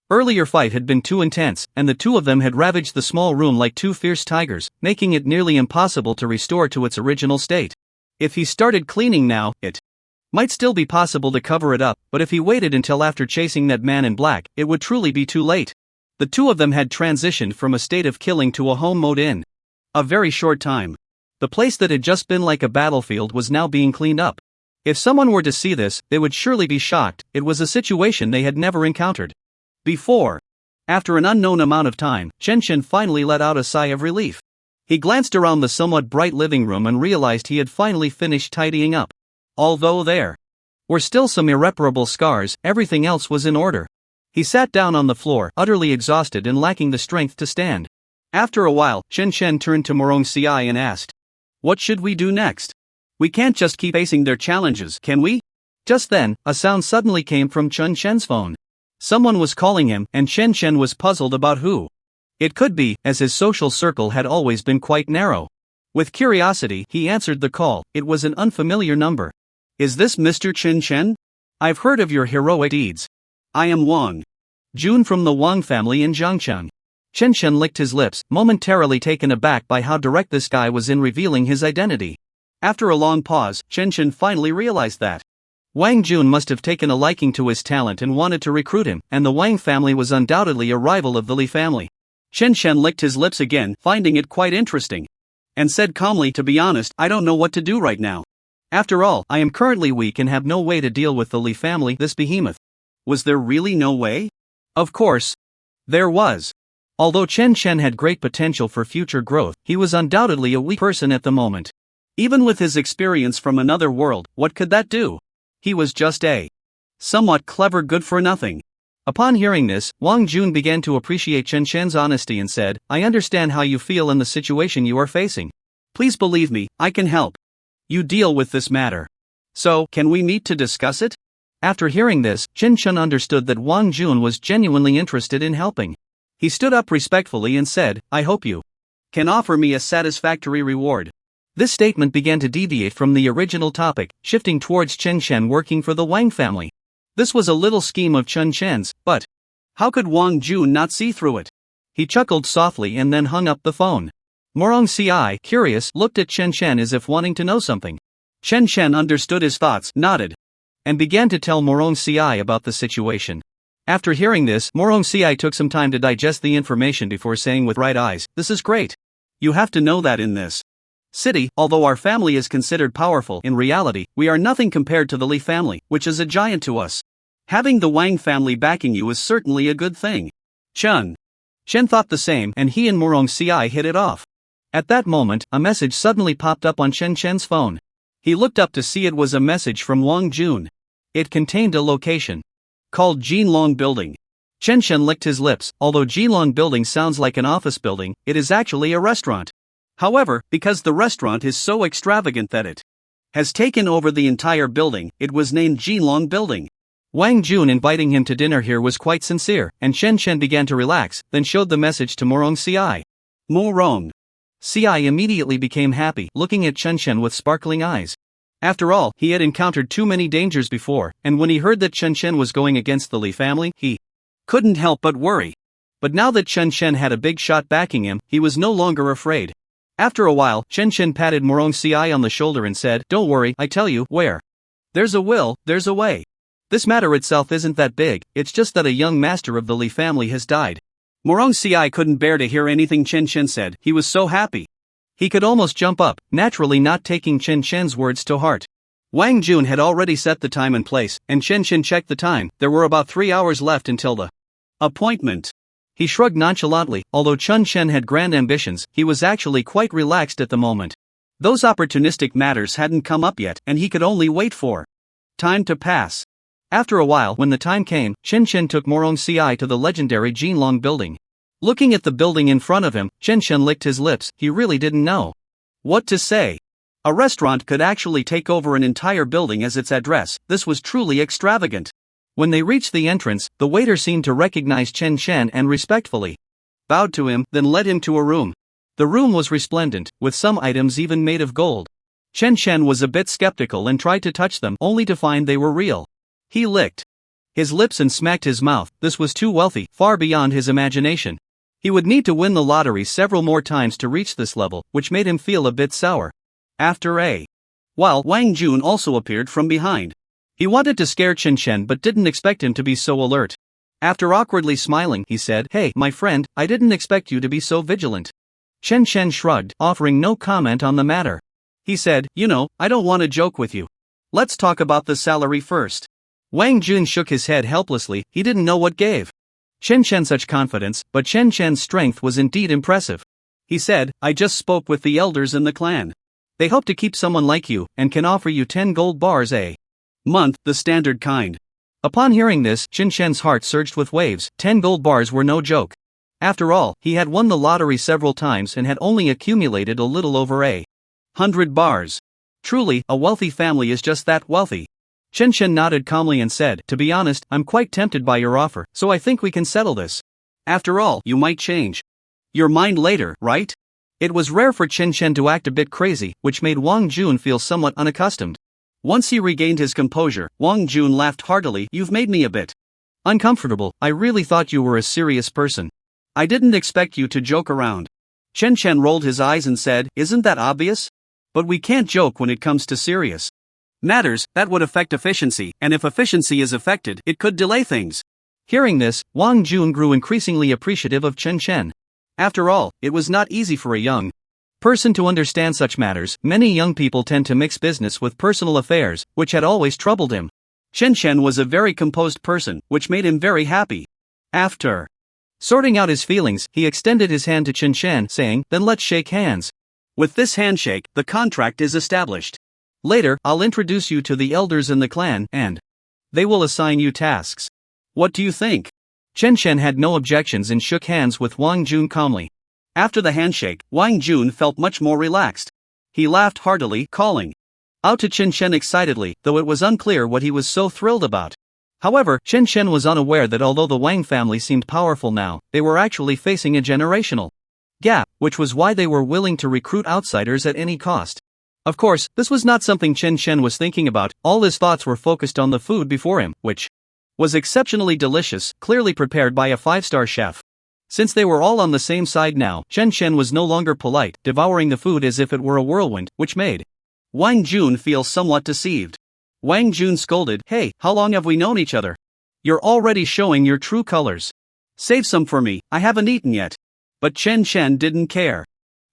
earlier fight had been too intense, and the two of them had ravaged the small room like two fierce tigers, making it nearly impossible to restore to its original state. If he started cleaning now, it might still be possible to cover it up, but if he waited until after chasing that man in black, it would truly be too late. The two of them had transitioned from a state of killing to a home mode in a very short time. The place that had just been like a battlefield was now being cleaned up. If someone were to see this, they would surely be shocked. It was a situation they had never encountered before. After an unknown amount of time, Chen Shen finally let out a sigh of relief. He glanced around the somewhat bright living room and realized he had finally finished tidying up. Although there were still some irreparable scars, everything else was in order. He sat down on the floor, utterly exhausted and lacking the strength to stand. After a while, Chen Shen turned to Morong Si and asked, "What should we do next? We can't just keep facing their challenges, can we?" Just then, a sound suddenly came from Chen Shen's phone. Someone was calling him, and Chen Shen was puzzled about who it could be, as his social circle had always been quite narrow. With curiosity, he answered the call. It was an unfamiliar number. "Is this Mr. Chen Shen? I've heard of your heroic deeds. I am Wang Jun from the Wang family in Zhangcheng." Chen Shen licked his lips, momentarily taken aback by how direct this guy was in revealing his identity. After a long pause, Chen Shen finally realized that Wang Jun must have taken a liking to his talent and wanted to recruit him, and the Wang family was undoubtedly a rival of the Li family. Chen Shen licked his lips again, finding it quite interesting, and said calmly, "To be honest, I don't know what to do right now. After all, I am currently weak and have no way to deal with the Li family, this behemoth." Was there really no way? Of course, there was. Although Chen Shen had great potential for future growth, he was undoubtedly a weak person at the moment. Even with his experience from another world, what could that do? He was just a somewhat clever good-for-nothing. Upon hearing this, Wang Jun began to appreciate Chen Shen's honesty and said, "I understand how you feel and the situation you are facing. Please believe me, I can help you deal with this matter. So, can we meet to discuss it?" After hearing this, Chen Shen understood that Wang Jun was genuinely interested in helping. He stood up respectfully and said, "I hope you can offer me a satisfactory reward. This statement began to deviate from the original topic, shifting towards Chen Shen working for the Wang family. This was a little scheme of Chen Shen's, but how could Wang Jun not see through it? He chuckled softly and then hung up the phone. Morong Si, curious, looked at Chen Shen as if wanting to know something. Chen Shen understood his thoughts, nodded, and began to tell Morong Si about the situation. After hearing this, Morong Si took some time to digest the information before saying with bright eyes, "This is great. You have to know that in this city, although our family is considered powerful, in reality, we are nothing compared to the Li family, which is a giant to us. Having the Wang family backing you is certainly a good thing." Chen Shen thought the same, and he and Morong Si hit it off. At that moment, a message suddenly popped up on Chen Shen's phone. He looked up to see it was a message from Wang Jun. It contained a location called Jinlong Building. Chen Shen licked his lips. Although Jinlong Building sounds like an office building, it is actually a restaurant. However, because the restaurant is so extravagant that it has taken over the entire building, it was named Jinlong Building. Wang Jun inviting him to dinner here was quite sincere, and Chen Shen began to relax, then showed the message to Morong Si. Morong Si immediately became happy, looking at Chen Shen with sparkling eyes. After all, he had encountered too many dangers before, and when he heard that Chen Shen was going against the Li family, he couldn't help but worry. But now that Chen Shen had a big shot backing him, he was no longer afraid. After a while, Chen Shen patted Morong Si on the shoulder and said, "Don't worry, I tell you, where there's a will, there's a way. This matter itself isn't that big, it's just that a young master of the Li family has died." Morong Si couldn't bear to hear anything Chen Shen said. He was so happy. He could almost jump up, naturally not taking Chen Shen's words to heart. Wang Jun had already set the time and place, and Chen Shen checked the time. There were about 3 hours left until the appointment. He shrugged nonchalantly. Although Chen Shen had grand ambitions, he was actually quite relaxed at the moment. Those opportunistic matters hadn't come up yet, and he could only wait for time to pass. After a while, when the time came, Chen Shen took Morong Si to the legendary Jinlong Building. Looking at the building in front of him, Chen Shen licked his lips. He really didn't know what to say. A restaurant could actually take over an entire building as its address. This was truly extravagant. When they reached the entrance, the waiter seemed to recognize Chen Shen and respectfully bowed to him, then led him to a room. The room was resplendent, with some items even made of gold. Chen Shen was a bit skeptical and tried to touch them, only to find they were real. He licked his lips and smacked his mouth. This was too wealthy, far beyond his imagination. He would need to win the lottery several more times to reach this level, which made him feel a bit sour. After a while, Wang Jun also appeared from behind. He wanted to scare Chen Shen but didn't expect him to be so alert. After awkwardly smiling, he said, "Hey, my friend, I didn't expect you to be so vigilant." Chen Shen shrugged, offering no comment on the matter. He said, "You know, I don't want to joke with you. Let's talk about the salary first." Wang Jun shook his head helplessly. He didn't know what gave Chen Shen such confidence, but Chen Shen's strength was indeed impressive. He said, "I just spoke with the elders in the clan. They hope to keep someone like you, and can offer you 10 gold bars a month, the standard kind." Upon hearing this, Chen Shen's heart surged with waves. 10 gold bars were no joke. After all, he had won the lottery several times and had only accumulated a little over 100 bars. Truly, a wealthy family is just that wealthy. Chen Shen nodded calmly and said, "To be honest, I'm quite tempted by your offer, so I think we can settle this. After all, you might change your mind later, right?" It was rare for Chen Shen to act a bit crazy, which made Wang Jun feel somewhat unaccustomed. Once he regained his composure, Wang Jun laughed heartily. "You've made me a bit uncomfortable. I really thought you were a serious person. I didn't expect you to joke around." Chen Shen rolled his eyes and said, "Isn't that obvious? But we can't joke when it comes to serious matters. That would affect efficiency, and if efficiency is affected, it could delay things." Hearing this, Wang Jun grew increasingly appreciative of Chen Shen. After all, it was not easy for a young person to understand such matters. Many young people tend to mix business with personal affairs, which had always troubled him. Chen Shen was a very composed person, which made him very happy. After sorting out his feelings, he extended his hand to Chen Shen, saying, "Then let's shake hands. With this handshake, the contract is established. Later, I'll introduce you to the elders in the clan, and they will assign you tasks. What do you think?" Chen Shen had no objections and shook hands with Wang Jun calmly. After the handshake, Wang Jun felt much more relaxed. He laughed heartily, calling out to Chen Shen excitedly, though it was unclear what he was so thrilled about. However, Chen Shen was unaware that although the Wang family seemed powerful now, they were actually facing a generational gap. which was why they were willing to recruit outsiders at any cost. Of course, this was not something Chen Shen was thinking about. All his thoughts were focused on the food before him, which was exceptionally delicious, clearly prepared by a 5-star chef. Since they were all on the same side now, Chen Shen was no longer polite, devouring the food as if it were a whirlwind, which made Wang Jun feel somewhat deceived. Wang Jun scolded, "Hey, how long have we known each other? You're already showing your true colors. Save some for me, I haven't eaten yet." But Chen Shen didn't care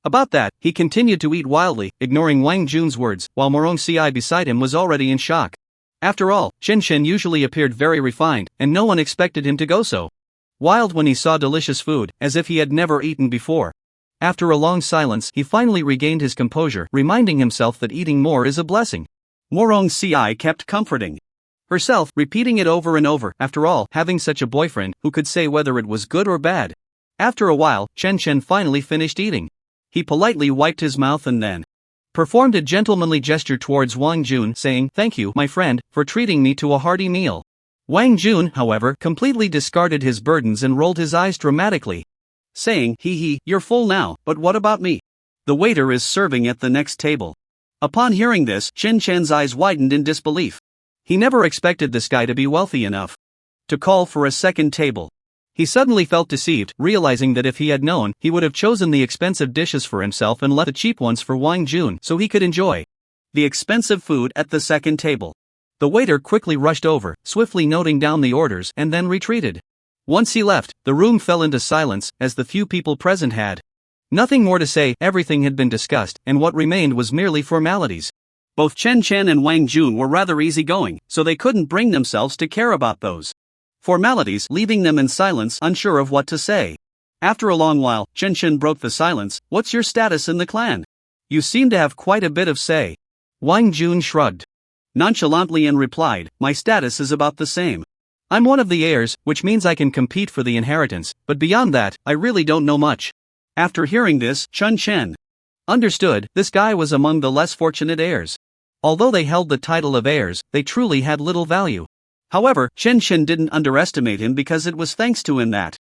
about that. He continued to eat wildly, ignoring Wang Jun's words, while Morong Ci beside him was already in shock. After all, Chen Shen usually appeared very refined, and no one expected him to go so wild when he saw delicious food, as if he had never eaten before. After a long silence, he finally regained his composure, reminding himself that eating more is a blessing. Morong Ci kept comforting herself, repeating it over and over. After all, having such a boyfriend, who could say whether it was good or bad? After a while, Chen Shen finally finished eating. He politely wiped his mouth and then performed a gentlemanly gesture towards Wang Jun, saying, "Thank you, my friend, for treating me to a hearty meal." Wang Jun, however, completely discarded his burdens and rolled his eyes dramatically, saying, "Hee, you're full now, but what about me? The waiter is serving at the next table." Upon hearing this, Chen Shen's eyes widened in disbelief. He never expected this guy to be wealthy enough to call for a second table. He suddenly felt deceived, realizing that if he had known, he would have chosen the expensive dishes for himself and left the cheap ones for Wang Jun so he could enjoy the expensive food at the second table. The waiter quickly rushed over, swiftly noting down the orders, and then retreated. Once he left, the room fell into silence, as the few people present had nothing more to say. Everything had been discussed, and what remained was merely formalities. Both Chen Shen and Wang Jun were rather easygoing, so they couldn't bring themselves to care about those formalities, leaving them in silence, unsure of what to say. After a long while, Chen Shen broke the silence. "What's your status in the clan? You seem to have quite a bit of say." Wang Jun shrugged nonchalantly and replied, "My status is about the same. I'm one of the heirs, which means I can compete for the inheritance, but beyond that, I really don't know much." After hearing this, Chen Shen understood this guy was among the less fortunate heirs. Although they held the title of heirs, they truly had little value. However, Chen Shen didn't underestimate him because it was thanks to him that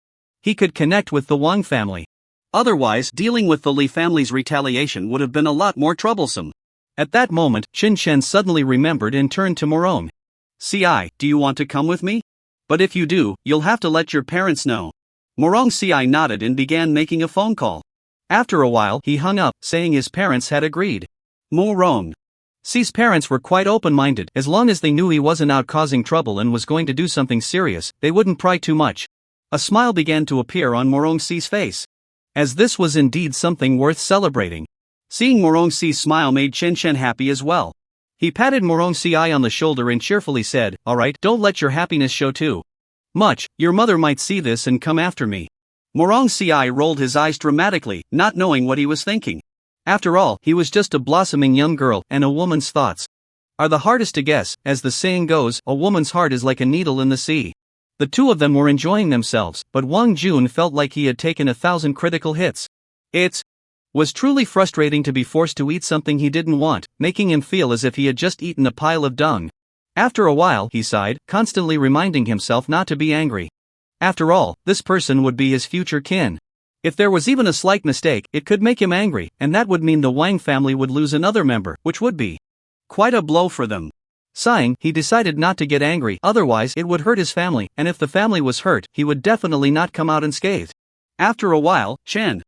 he could connect with the Wang family. Otherwise, dealing with the Li family's retaliation would have been a lot more troublesome. At that moment, Chen Shen suddenly remembered and turned to Morong Ci, "Do you want to come with me? But if you do, you'll have to let your parents know." Morong Ci nodded and began making a phone call. After a while, he hung up, saying his parents had agreed. Morong Ci's parents were quite open-minded. As long as they knew he wasn't out causing trouble and was going to do something serious, they wouldn't pry too much. A smile began to appear on Morong Ci's face, as this was indeed something worth celebrating. Seeing Morong Ci's smile made Chen Shen happy as well. He patted Morong Ci on the shoulder and cheerfully said, "Alright, don't let your happiness show too much. Your mother might see this and come after me." Morong Ci rolled his eyes dramatically, not knowing what he was thinking. After all, he was just a blossoming young girl, and a woman's thoughts are the hardest to guess. As the saying goes, a woman's heart is like a needle in the sea. The two of them were enjoying themselves, but Wang Jun felt like he had taken 1,000 critical hits. It was truly frustrating to be forced to eat something he didn't want, making him feel as if he had just eaten a pile of dung. After a while, he sighed, constantly reminding himself not to be angry. After all, this person would be his future kin. If there was even a slight mistake, it could make him angry, and that would mean the Wang family would lose another member, which would be quite a blow for them. Sighing, he decided not to get angry, otherwise it would hurt his family, and if the family was hurt, he would definitely not come out unscathed. After a while, Chen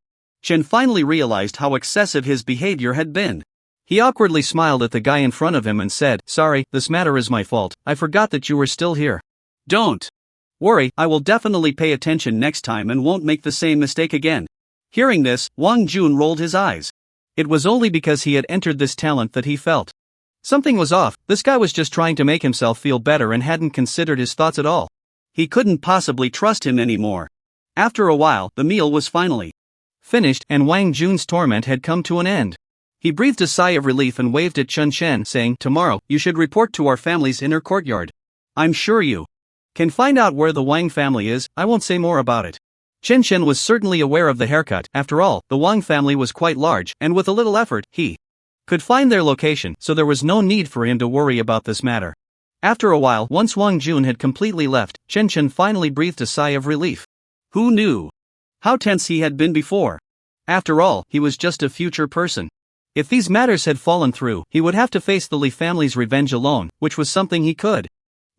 finally realized how excessive his behavior had been. He awkwardly smiled at the guy in front of him and said, "Sorry, this matter is my fault. I forgot that you were still here. Don't worry, I will definitely pay attention next time and won't make the same mistake again." Hearing this, Wang Jun rolled his eyes. It was only because he had entered this talent that he felt something was off. This guy was just trying to make himself feel better and hadn't considered his thoughts at all. He couldn't possibly trust him anymore. After a while, the meal was finally finished, and Wang Jun's torment had come to an end. He breathed a sigh of relief and waved at Chen Shen, saying, "Tomorrow, you should report to our family's inner courtyard. I'm sure you can find out where the Wang family is. I won't say more about it." Chen Shen was certainly aware of the haircut. After all, the Wang family was quite large, and with a little effort, he could find their location, so there was no need for him to worry about this matter. After a while, once Wang Jun had completely left, Chen Shen finally breathed a sigh of relief. Who knew how tense he had been before? After all, he was just a future person. If these matters had fallen through, he would have to face the Lee family's revenge alone, which was something he could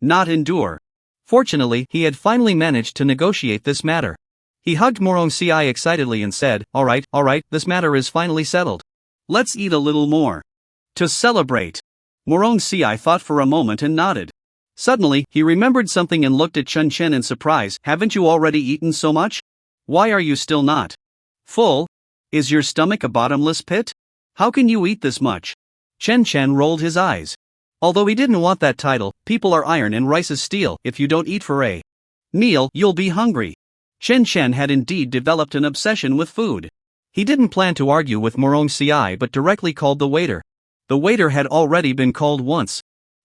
not endure. Fortunately, he had finally managed to negotiate this matter. He hugged Morong Si excitedly and said, all right, this matter is finally settled. Let's eat a little more. To celebrate. Morong Si thought for a moment and nodded. Suddenly, he remembered something and looked at Chun Chen in surprise. Haven't you already eaten so much? Why are you still not full? Is your stomach a bottomless pit? How can you eat this much? Chen Chen rolled his eyes. Although he didn't want that title, people are iron and rice is steel. If you don't eat for a meal, you'll be hungry. Chen Chen had indeed developed an obsession with food. He didn't plan to argue with Morong Si but directly called the waiter. The waiter had already been called once.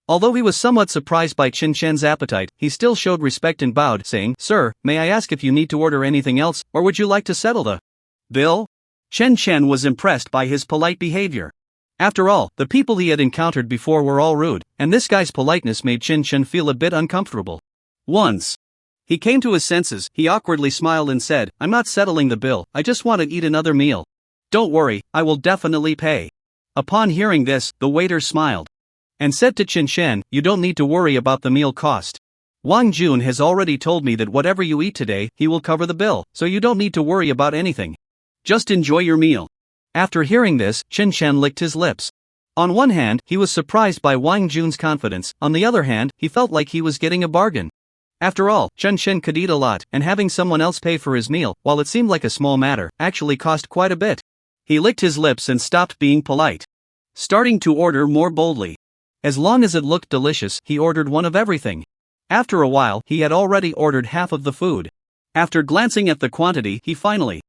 Although he was somewhat surprised by Chen Chen's appetite, he still showed respect and bowed, saying, Sir, may I ask if you need to order anything else, or would you like to settle the bill? Chen Chen was impressed by his polite behavior. After all, the people he had encountered before were all rude, and this guy's politeness made Chen Chen feel a bit uncomfortable. Once he came to his senses, he awkwardly smiled and said, I'm not settling the bill, I just want to eat another meal. Don't worry, I will definitely pay. Upon hearing this, the waiter smiled and said to Chen Chen, you don't need to worry about the meal cost. Wang Jun has already told me that whatever you eat today, he will cover the bill, so you don't need to worry about anything. Just enjoy your meal. After hearing this, Chen Chen licked his lips. On one hand, he was surprised by Wang Jun's confidence, on the other hand, he felt like he was getting a bargain. After all, Chen Chen could eat a lot, and having someone else pay for his meal, while it seemed like a small matter, actually cost quite a bit. He licked his lips and stopped being polite, starting to order more boldly. As long as it looked delicious, he ordered one of everything. After a while, he had already ordered half of the food. After glancing at the quantity, he finally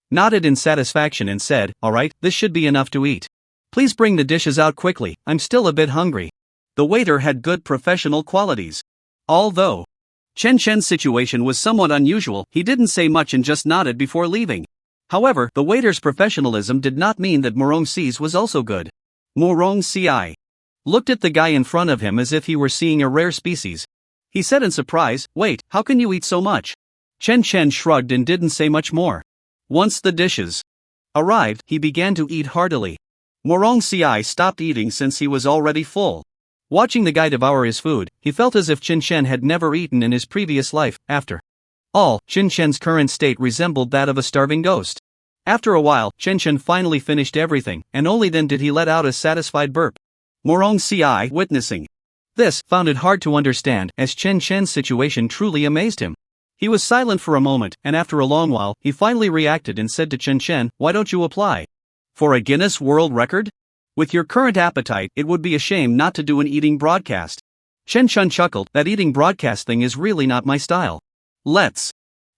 nodded in satisfaction and said, alright, this should be enough to eat. Please bring the dishes out quickly, I'm still a bit hungry. The waiter had good professional qualities. Although Chen Chen's situation was somewhat unusual, he didn't say much and just nodded before leaving. However, the waiter's professionalism did not mean that Morong Si's was also good. Morong Si looked at the guy in front of him as if he were seeing a rare species. He said in surprise, wait, how can you eat so much? Chen Chen shrugged and didn't say much more. Once the dishes arrived, he began to eat heartily. Morong Si stopped eating since he was already full. Watching the guy devour his food, he felt as if Chen Chen had never eaten in his previous life. After all, Chen Chen's current state resembled that of a starving ghost. After a while, Chen Chen finally finished everything, and only then did he let out a satisfied burp. Morong Si, witnessing this, found it hard to understand, as Chen Chen's situation truly amazed him. He was silent for a moment, and after a long while, he finally reacted and said to Chen Chen, why don't you apply for a Guinness World Record? With your current appetite, it would be a shame not to do an eating broadcast. Chen Chen chuckled, that eating broadcast thing is really not my style. Let's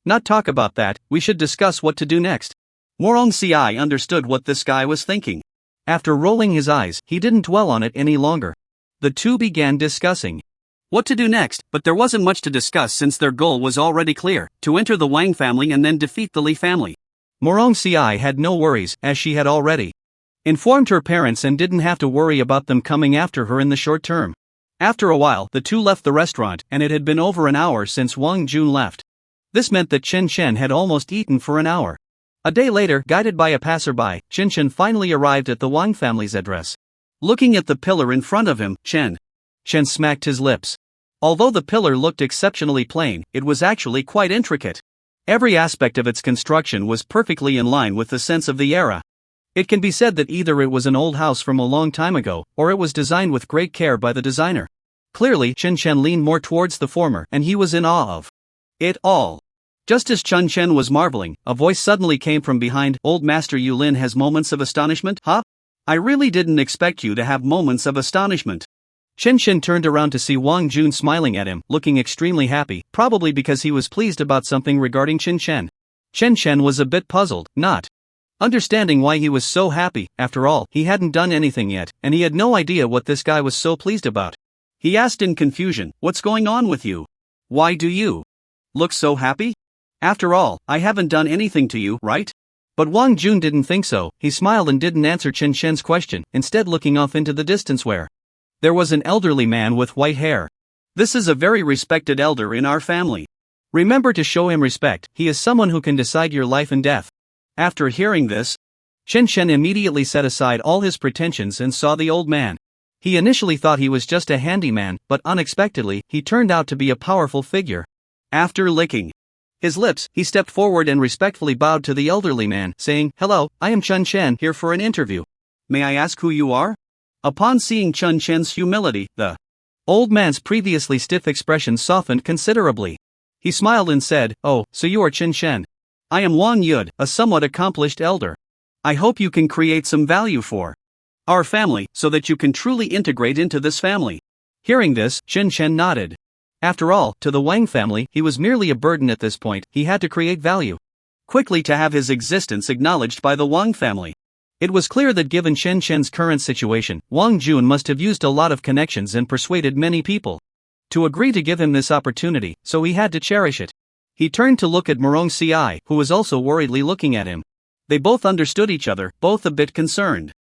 not talk about that, we should discuss what to do next. Morong Si understood what this guy was thinking. After rolling his eyes, he didn't dwell on it any longer. The two began discussing what to do next, but there wasn't much to discuss since their goal was already clear, to enter the Wang family and then defeat the Lee family. Morong Si had no worries, as she had already informed her parents and didn't have to worry about them coming after her in the short term. After a while, the two left the restaurant, and it had been over an hour since Wang Jun left. This meant that Chen Chen had almost eaten for an hour. A day later, guided by a passerby, Chen Chen finally arrived at the Wang family's address. Looking at the pillar in front of him, Chen smacked his lips. Although the pillar looked exceptionally plain, it was actually quite intricate. Every aspect of its construction was perfectly in line with the sense of the era. It can be said that either it was an old house from a long time ago, or it was designed with great care by the designer. Clearly, Chen Chen leaned more towards the former, and he was in awe of it all. Just as Chen Chen was marveling, a voice suddenly came from behind. Old Master Yulin has moments of astonishment, huh? I really didn't expect you to have moments of astonishment. Chen Chen turned around to see Wang Jun smiling at him, looking extremely happy, probably because he was pleased about something regarding Chen Chen. Chen Chen was a bit puzzled, not understanding why he was so happy. After all, he hadn't done anything yet, and he had no idea what this guy was so pleased about. He asked in confusion, what's going on with you? Why do you look so happy? After all, I haven't done anything to you, right? But Wang Jun didn't think so. He smiled and didn't answer Chen Chen's question, instead looking off into the distance where there was an elderly man with white hair. This is a very respected elder in our family. Remember to show him respect, he is someone who can decide your life and death. After hearing this, Chen Shen immediately set aside all his pretensions and saw the old man. He initially thought he was just a handyman, but unexpectedly, he turned out to be a powerful figure. After licking his lips, he stepped forward and respectfully bowed to the elderly man, saying, "Hello, I am Chen Shen, here for an interview. May I ask who you are?" Upon seeing Chen Shen's humility, the old man's previously stiff expression softened considerably. He smiled and said, "Oh, so you are Chen Shen. I am Wang Yud, a somewhat accomplished elder. I hope you can create some value for our family, so that you can truly integrate into this family." Hearing this, Chen Shen nodded. After all, to the Wang family, he was merely a burden at this point. He had to create value quickly to have his existence acknowledged by the Wang family. It was clear that given Chen Shen's current situation, Wang Jun must have used a lot of connections and persuaded many people to agree to give him this opportunity, so he had to cherish it. He turned to look at Morong Ci, who was also worriedly looking at him. They both understood each other, both a bit concerned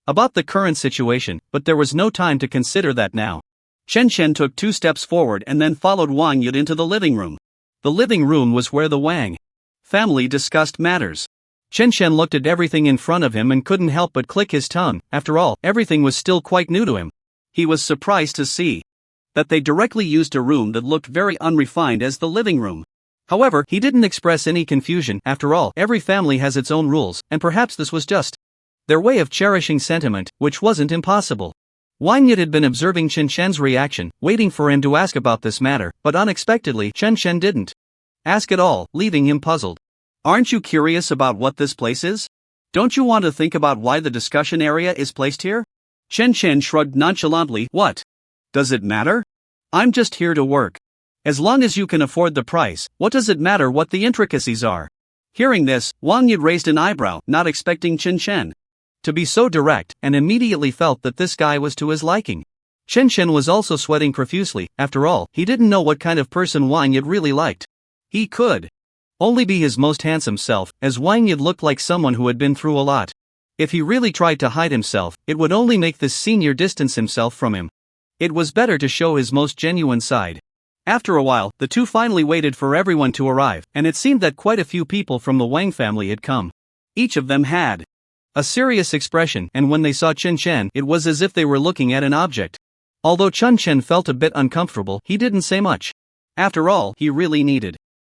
about the current situation, but there was no time to consider that now. Chen Shen took 2 steps forward and then followed Wang Yud into the living room. The living room was where the Wang family discussed matters. Chen Shen looked at everything in front of him and couldn't help but click his tongue. After all, everything was still quite new to him. He was surprised to see that they directly used a room that looked very unrefined as the living room. However, he didn't express any confusion. After all, every family has its own rules, and perhaps this was just their way of cherishing sentiment, which wasn't impossible. Wang Yud had been observing Chen Shen's reaction, waiting for him to ask about this matter, but unexpectedly, Chen Shen didn't ask at all, leaving him puzzled. "Aren't you curious about what this place is? Don't you want to think about why the discussion area is placed here?" Chen Shen shrugged nonchalantly. "What? Does it matter? I'm just here to work. As long as you can afford the price, what does it matter what the intricacies are?" Hearing this, Wang Yud raised an eyebrow, not expecting Chen Shen to be so direct, and immediately felt that this guy was to his liking. Chen Shen was also sweating profusely. After all, he didn't know what kind of person Wang Yud really liked. He could only be his most handsome self, as Wang Yud looked like someone who had been through a lot. If he really tried to hide himself, it would only make this senior distance himself from him. It was better to show his most genuine side. After a while, the two finally waited for everyone to arrive, and it seemed that quite a few people from the Wang family had come. Each of them had a serious expression, and when they saw Chen Shen, it was as if they were looking at an object. Although Chen Shen felt a bit uncomfortable, he didn't say much. After all, he really needed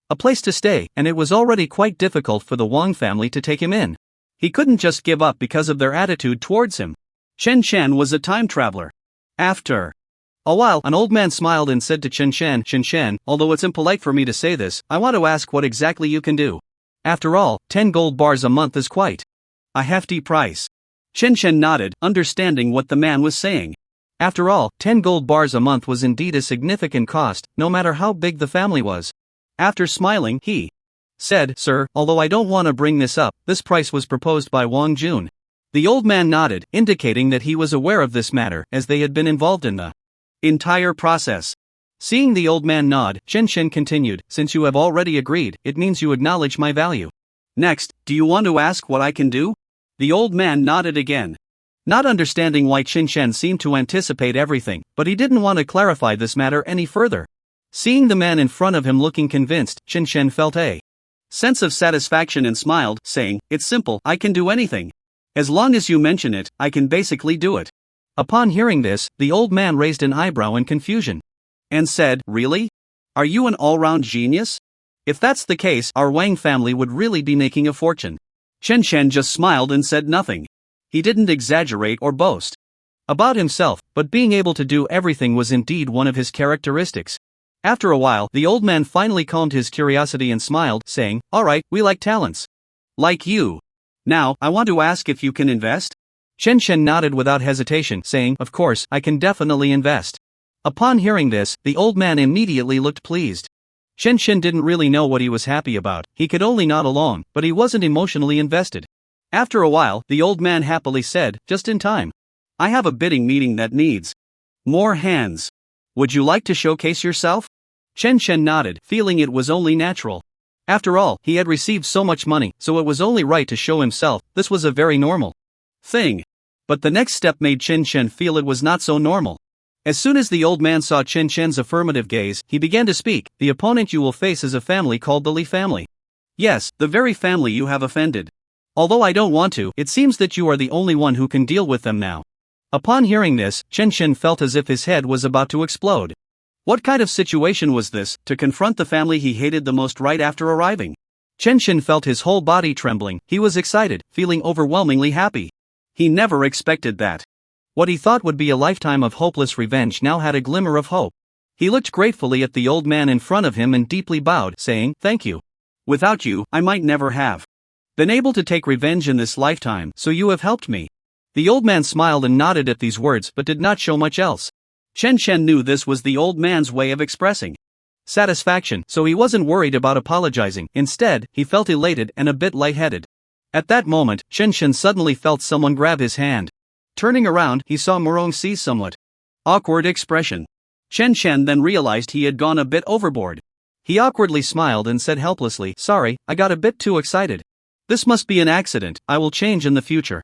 a place to stay, and it was already quite difficult for the Wang family to take him in. He couldn't just give up because of their attitude towards him. Chen Shen was a time traveler. After a while, an old man smiled and said to Chen Shen, although it's impolite for me to say this, I want to ask what exactly you can do. After all, 10 gold bars a month is quite a hefty price. Chen Shen nodded, understanding what the man was saying. After all, 10 gold bars a month was indeed a significant cost, no matter how big the family was. After smiling, he said, "Sir, although I don't want to bring this up, this price was proposed by Wang Jun." The old man nodded, indicating that he was aware of this matter, as they had been involved in the entire process. Seeing the old man nod, Chen Shen continued, "Since you have already agreed, it means you acknowledge my value. Next, do you want to ask what I can do?" The old man nodded again, not understanding why Chen Shen seemed to anticipate everything, but he didn't want to clarify this matter any further. Seeing the man in front of him looking convinced, Chen Shen felt a sense of satisfaction and smiled, saying, "It's simple, I can do anything. As long as you mention it, I can basically do it." Upon hearing this, the old man raised an eyebrow in confusion and said, "Really? Are you an all-round genius? If that's the case, our Wang family would really be making a fortune." Chen Shen just smiled and said nothing. He didn't exaggerate or boast about himself, but being able to do everything was indeed one of his characteristics. After a while, the old man finally calmed his curiosity and smiled, saying, "All right, we like talents. Like you. Now, I want to ask if you can invest?" Chen Shen nodded without hesitation, saying, "Of course, I can definitely invest." Upon hearing this, the old man immediately looked pleased. Chen Shen didn't really know what he was happy about, he could only nod along, but he wasn't emotionally invested. After a while, the old man happily said, "Just in time. I have a bidding meeting that needs more hands. Would you like to showcase yourself?" Chen Shen nodded, feeling it was only natural. After all, he had received so much money, so it was only right to show himself. This was a very normal thing. But the next step made Chen Shen feel it was not so normal. As soon as the old man saw Chen Shen's affirmative gaze, he began to speak. "The opponent you will face is a family called the Li family. Yes, the very family you have offended. Although I don't want to, it seems that you are the only one who can deal with them now. Upon hearing this, Chen Shen felt as if his head was about to explode. What kind of situation was this, to confront the family he hated the most right after arriving? Chen Shen felt his whole body trembling. He was excited, feeling overwhelmingly happy. He never expected that. What he thought would be a lifetime of hopeless revenge now had a glimmer of hope. He looked gratefully at the old man in front of him and deeply bowed, saying, "Thank you. Without you, I might never have been able to take revenge in this lifetime, so you have helped me." The old man smiled and nodded at these words but did not show much else. Chen Shen knew this was the old man's way of expressing satisfaction, so he wasn't worried about apologizing. Instead, he felt elated and a bit lightheaded. At that moment, Chen Shen suddenly felt someone grab his hand. Turning around, he saw Murong Si's somewhat awkward expression. Chen Shen then realized he had gone a bit overboard. He awkwardly smiled and said helplessly, "Sorry, I got a bit too excited. This must be an accident, I will change in the future."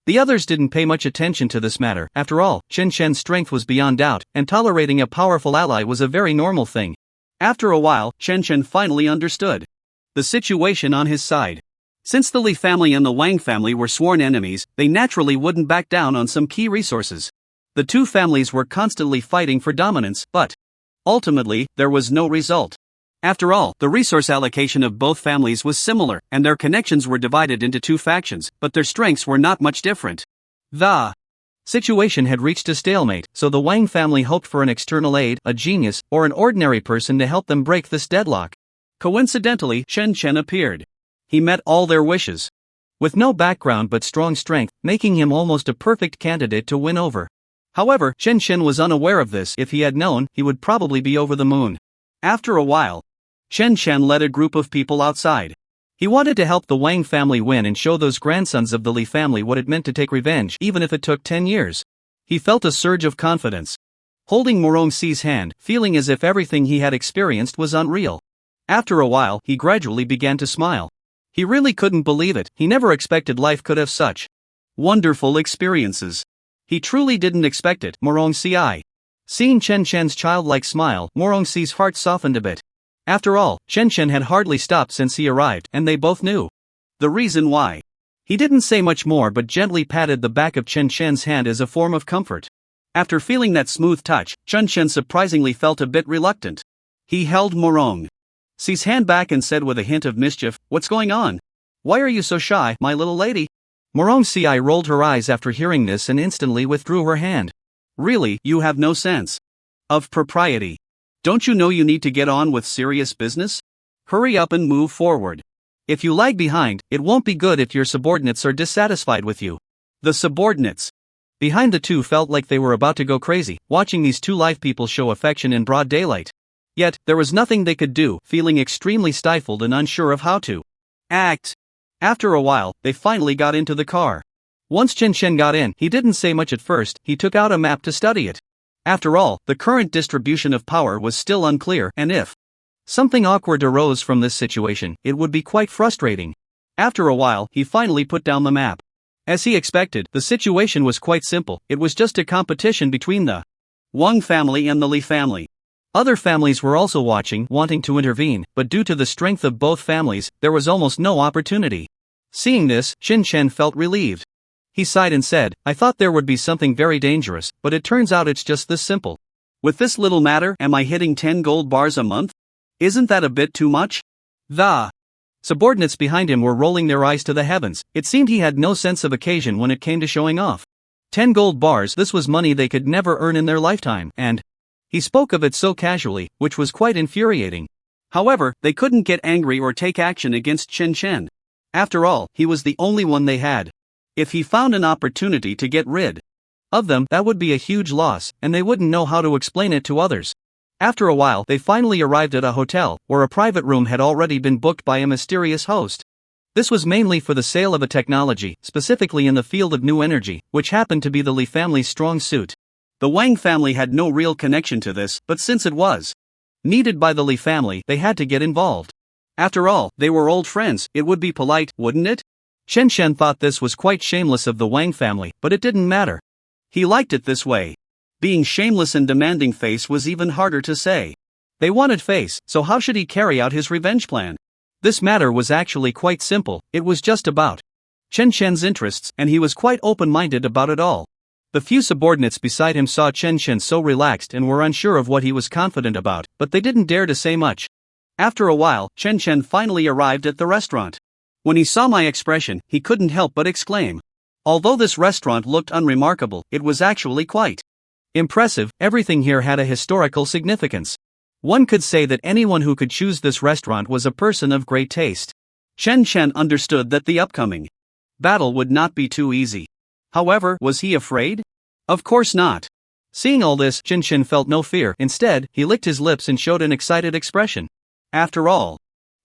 The others didn't pay much attention to this matter. After all, Chen Shen's strength was beyond doubt, and tolerating a powerful ally was a very normal thing. After a while, Chen Shen finally understood the situation on his side. Since the Li family and the Wang family were sworn enemies, they naturally wouldn't back down on some key resources. The two families were constantly fighting for dominance, but ultimately, there was no result. After all, the resource allocation of both families was similar, and their connections were divided into two factions, but their strengths were not much different. The situation had reached a stalemate, so the Wang family hoped for an external aid, a genius, or an ordinary person to help them break this deadlock. Coincidentally, Chen Shen appeared. He met all their wishes. With no background but strong strength, making him almost a perfect candidate to win over. However, Chen Shen was unaware of this. If he had known, he would probably be over the moon. After a while, Chen Shen led a group of people outside. He wanted to help the Wang family win and show those grandsons of the Li family what it meant to take revenge, even if it took 10 years. He felt a surge of confidence. Holding Murong Si's hand, feeling as if everything he had experienced was unreal. After a while, he gradually began to smile. He really couldn't believe it. He never expected life could have such wonderful experiences. He truly didn't expect it. Murong Si. Seeing Chen Shen's childlike smile, Murong Si's heart softened a bit. After all, Chen Shen had hardly stopped since he arrived, and they both knew the reason why. He didn't say much more but gently patted the back of Chen Shen's hand as a form of comfort. After feeling that smooth touch, Chen Shen surprisingly felt a bit reluctant. He held Murong Si's hand back and said with a hint of mischief, "What's going on? Why are you so shy, my little lady?" Murong Si rolled her eyes after hearing this and instantly withdrew her hand. "Really, you have no sense of propriety. Don't you know you need to get on with serious business? Hurry up and move forward. If you lag behind, it won't be good if your subordinates are dissatisfied with you." The subordinates behind the two felt like they were about to go crazy, watching these two live people show affection in broad daylight. Yet, there was nothing they could do, feeling extremely stifled and unsure of how to act. After a while, they finally got into the car. Once Chen Shen got in, he didn't say much at first. He took out a map to study it. After all, the current distribution of power was still unclear, and if something awkward arose from this situation, it would be quite frustrating. After a while, he finally put down the map. As he expected, the situation was quite simple. It was just a competition between the Wang family and the Li family. Other families were also watching, wanting to intervene, but due to the strength of both families, there was almost no opportunity. Seeing this, Chen Shen felt relieved. He sighed and said, "I thought there would be something very dangerous, but it turns out it's just this simple. With this little matter, am I hitting 10 gold bars a month? Isn't that a bit too much?" The subordinates behind him were rolling their eyes to the heavens. It seemed he had no sense of occasion when it came to showing off. 10 gold bars, this was money they could never earn in their lifetime, and he spoke of it so casually, which was quite infuriating. However, they couldn't get angry or take action against Chen Shen. After all, he was the only one they had. If he found an opportunity to get rid of them, that would be a huge loss, and they wouldn't know how to explain it to others. After a while, they finally arrived at a hotel, where a private room had already been booked by a mysterious host. This was mainly for the sale of a technology, specifically in the field of new energy, which happened to be the Li family's strong suit. The Wang family had no real connection to this, but since it was needed by the Li family, they had to get involved. After all, they were old friends. It would be polite, wouldn't it? Chen Shen thought this was quite shameless of the Wang family, but it didn't matter. He liked it this way. Being shameless and demanding face was even harder to say. They wanted face, so how should he carry out his revenge plan? This matter was actually quite simple. It was just about Chen Shen's interests, and he was quite open-minded about it all. The few subordinates beside him saw Chen Shen so relaxed and were unsure of what he was confident about, but they didn't dare to say much. After a while, Chen Shen finally arrived at the restaurant. When he saw my expression, he couldn't help but exclaim. Although this restaurant looked unremarkable, it was actually quite impressive. Everything here had a historical significance. One could say that anyone who could choose this restaurant was a person of great taste. Chen Shen understood that the upcoming battle would not be too easy. However, was he afraid? Of course not. Seeing all this, Chen Shen felt no fear. Instead, he licked his lips and showed an excited expression. After all,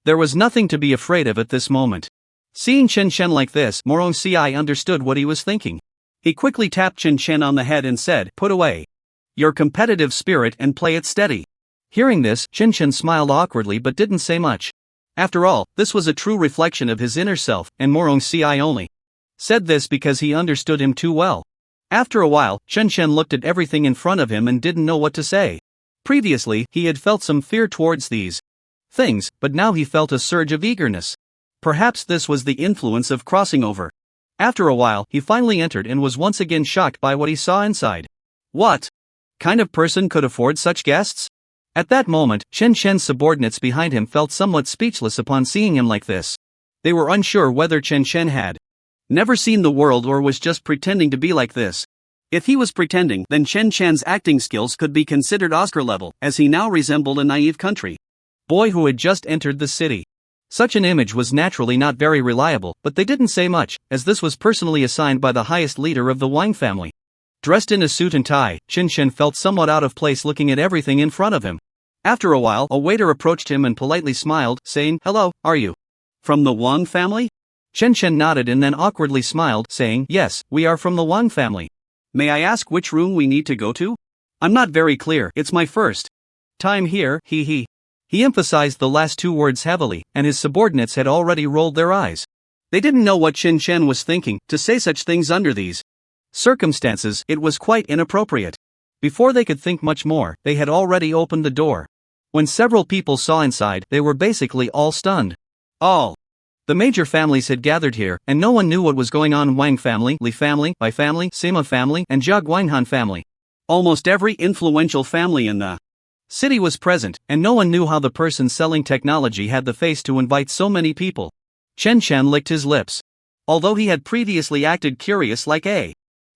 there was nothing to be afraid of at this moment. Seeing Chen Shen like this, Morong Ci understood what he was thinking. He quickly tapped Chen Shen on the head and said, "Put away your competitive spirit and play it steady." Hearing this, Chen Shen smiled awkwardly but didn't say much. After all, this was a true reflection of his inner self, and Morong Ci only said this because he understood him too well. After a while, Chen Shen looked at everything in front of him and didn't know what to say. Previously, he had felt some fear towards these things, but now he felt a surge of eagerness. Perhaps this was the influence of crossing over. After a while, he finally entered and was once again shocked by what he saw inside. What kind of person could afford such guests? At that moment, Chen Shen's subordinates behind him felt somewhat speechless upon seeing him like this. They were unsure whether Chen Shen had never seen the world or was just pretending to be like this. If he was pretending, then Chen Shen's acting skills could be considered Oscar level, as he now resembled a naive country boy who had just entered the city. Such an image was naturally not very reliable, but they didn't say much, as this was personally assigned by the highest leader of the Wang family. Dressed in a suit and tie, Chen Shen felt somewhat out of place looking at everything in front of him. After a while, a waiter approached him and politely smiled, saying, "Hello, are you from the Wang family?" Chen Shen nodded and then awkwardly smiled, saying, "Yes, we are from the Wang family. May I ask which room we need to go to? I'm not very clear, it's my first time here, he." He emphasized the last two words heavily, and his subordinates had already rolled their eyes. They didn't know what Chen Shen was thinking. To say such things under these circumstances, it was quite inappropriate. Before they could think much more, they had already opened the door. When several people saw inside, they were basically all stunned. All the major families had gathered here, and no one knew what was going on. Wang family, Li family, Bai family, Sima family, and Jia Guanghan family. Almost every influential family in the city was present, and no one knew how the person selling technology had the face to invite so many people. Chen Shen licked his lips. Although he had previously acted curious like a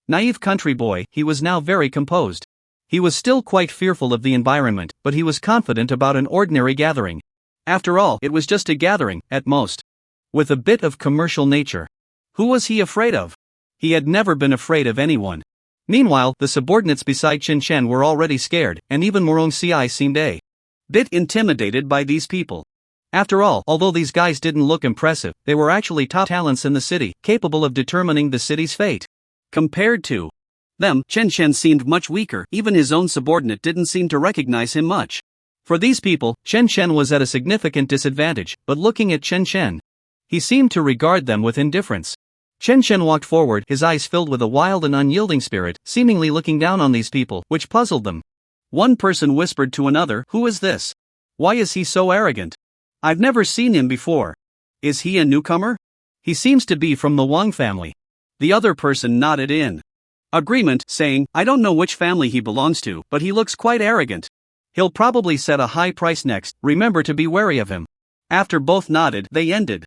naive country boy, he was now very composed. He was still quite fearful of the environment, but he was confident about an ordinary gathering. After all, it was just a gathering, at most, with a bit of commercial nature. Who was he afraid of? He had never been afraid of anyone. Meanwhile, the subordinates beside Chen Shen were already scared, and even Morong Ci seemed a bit intimidated by these people. After all, although these guys didn't look impressive, they were actually top talents in the city, capable of determining the city's fate. Compared to them, Chen Shen seemed much weaker. Even his own subordinate didn't seem to recognize him much. For these people, Chen Shen was at a significant disadvantage, but looking at Chen Shen, he seemed to regard them with indifference. Chen Shen walked forward, his eyes filled with a wild and unyielding spirit, seemingly looking down on these people, which puzzled them. One person whispered to another, "Who is this? Why is he so arrogant? I've never seen him before. Is he a newcomer? He seems to be from the Wang family." The other person nodded in agreement, saying, "I don't know which family he belongs to, but he looks quite arrogant. He'll probably set a high price next, remember to be wary of him." After both nodded, they ended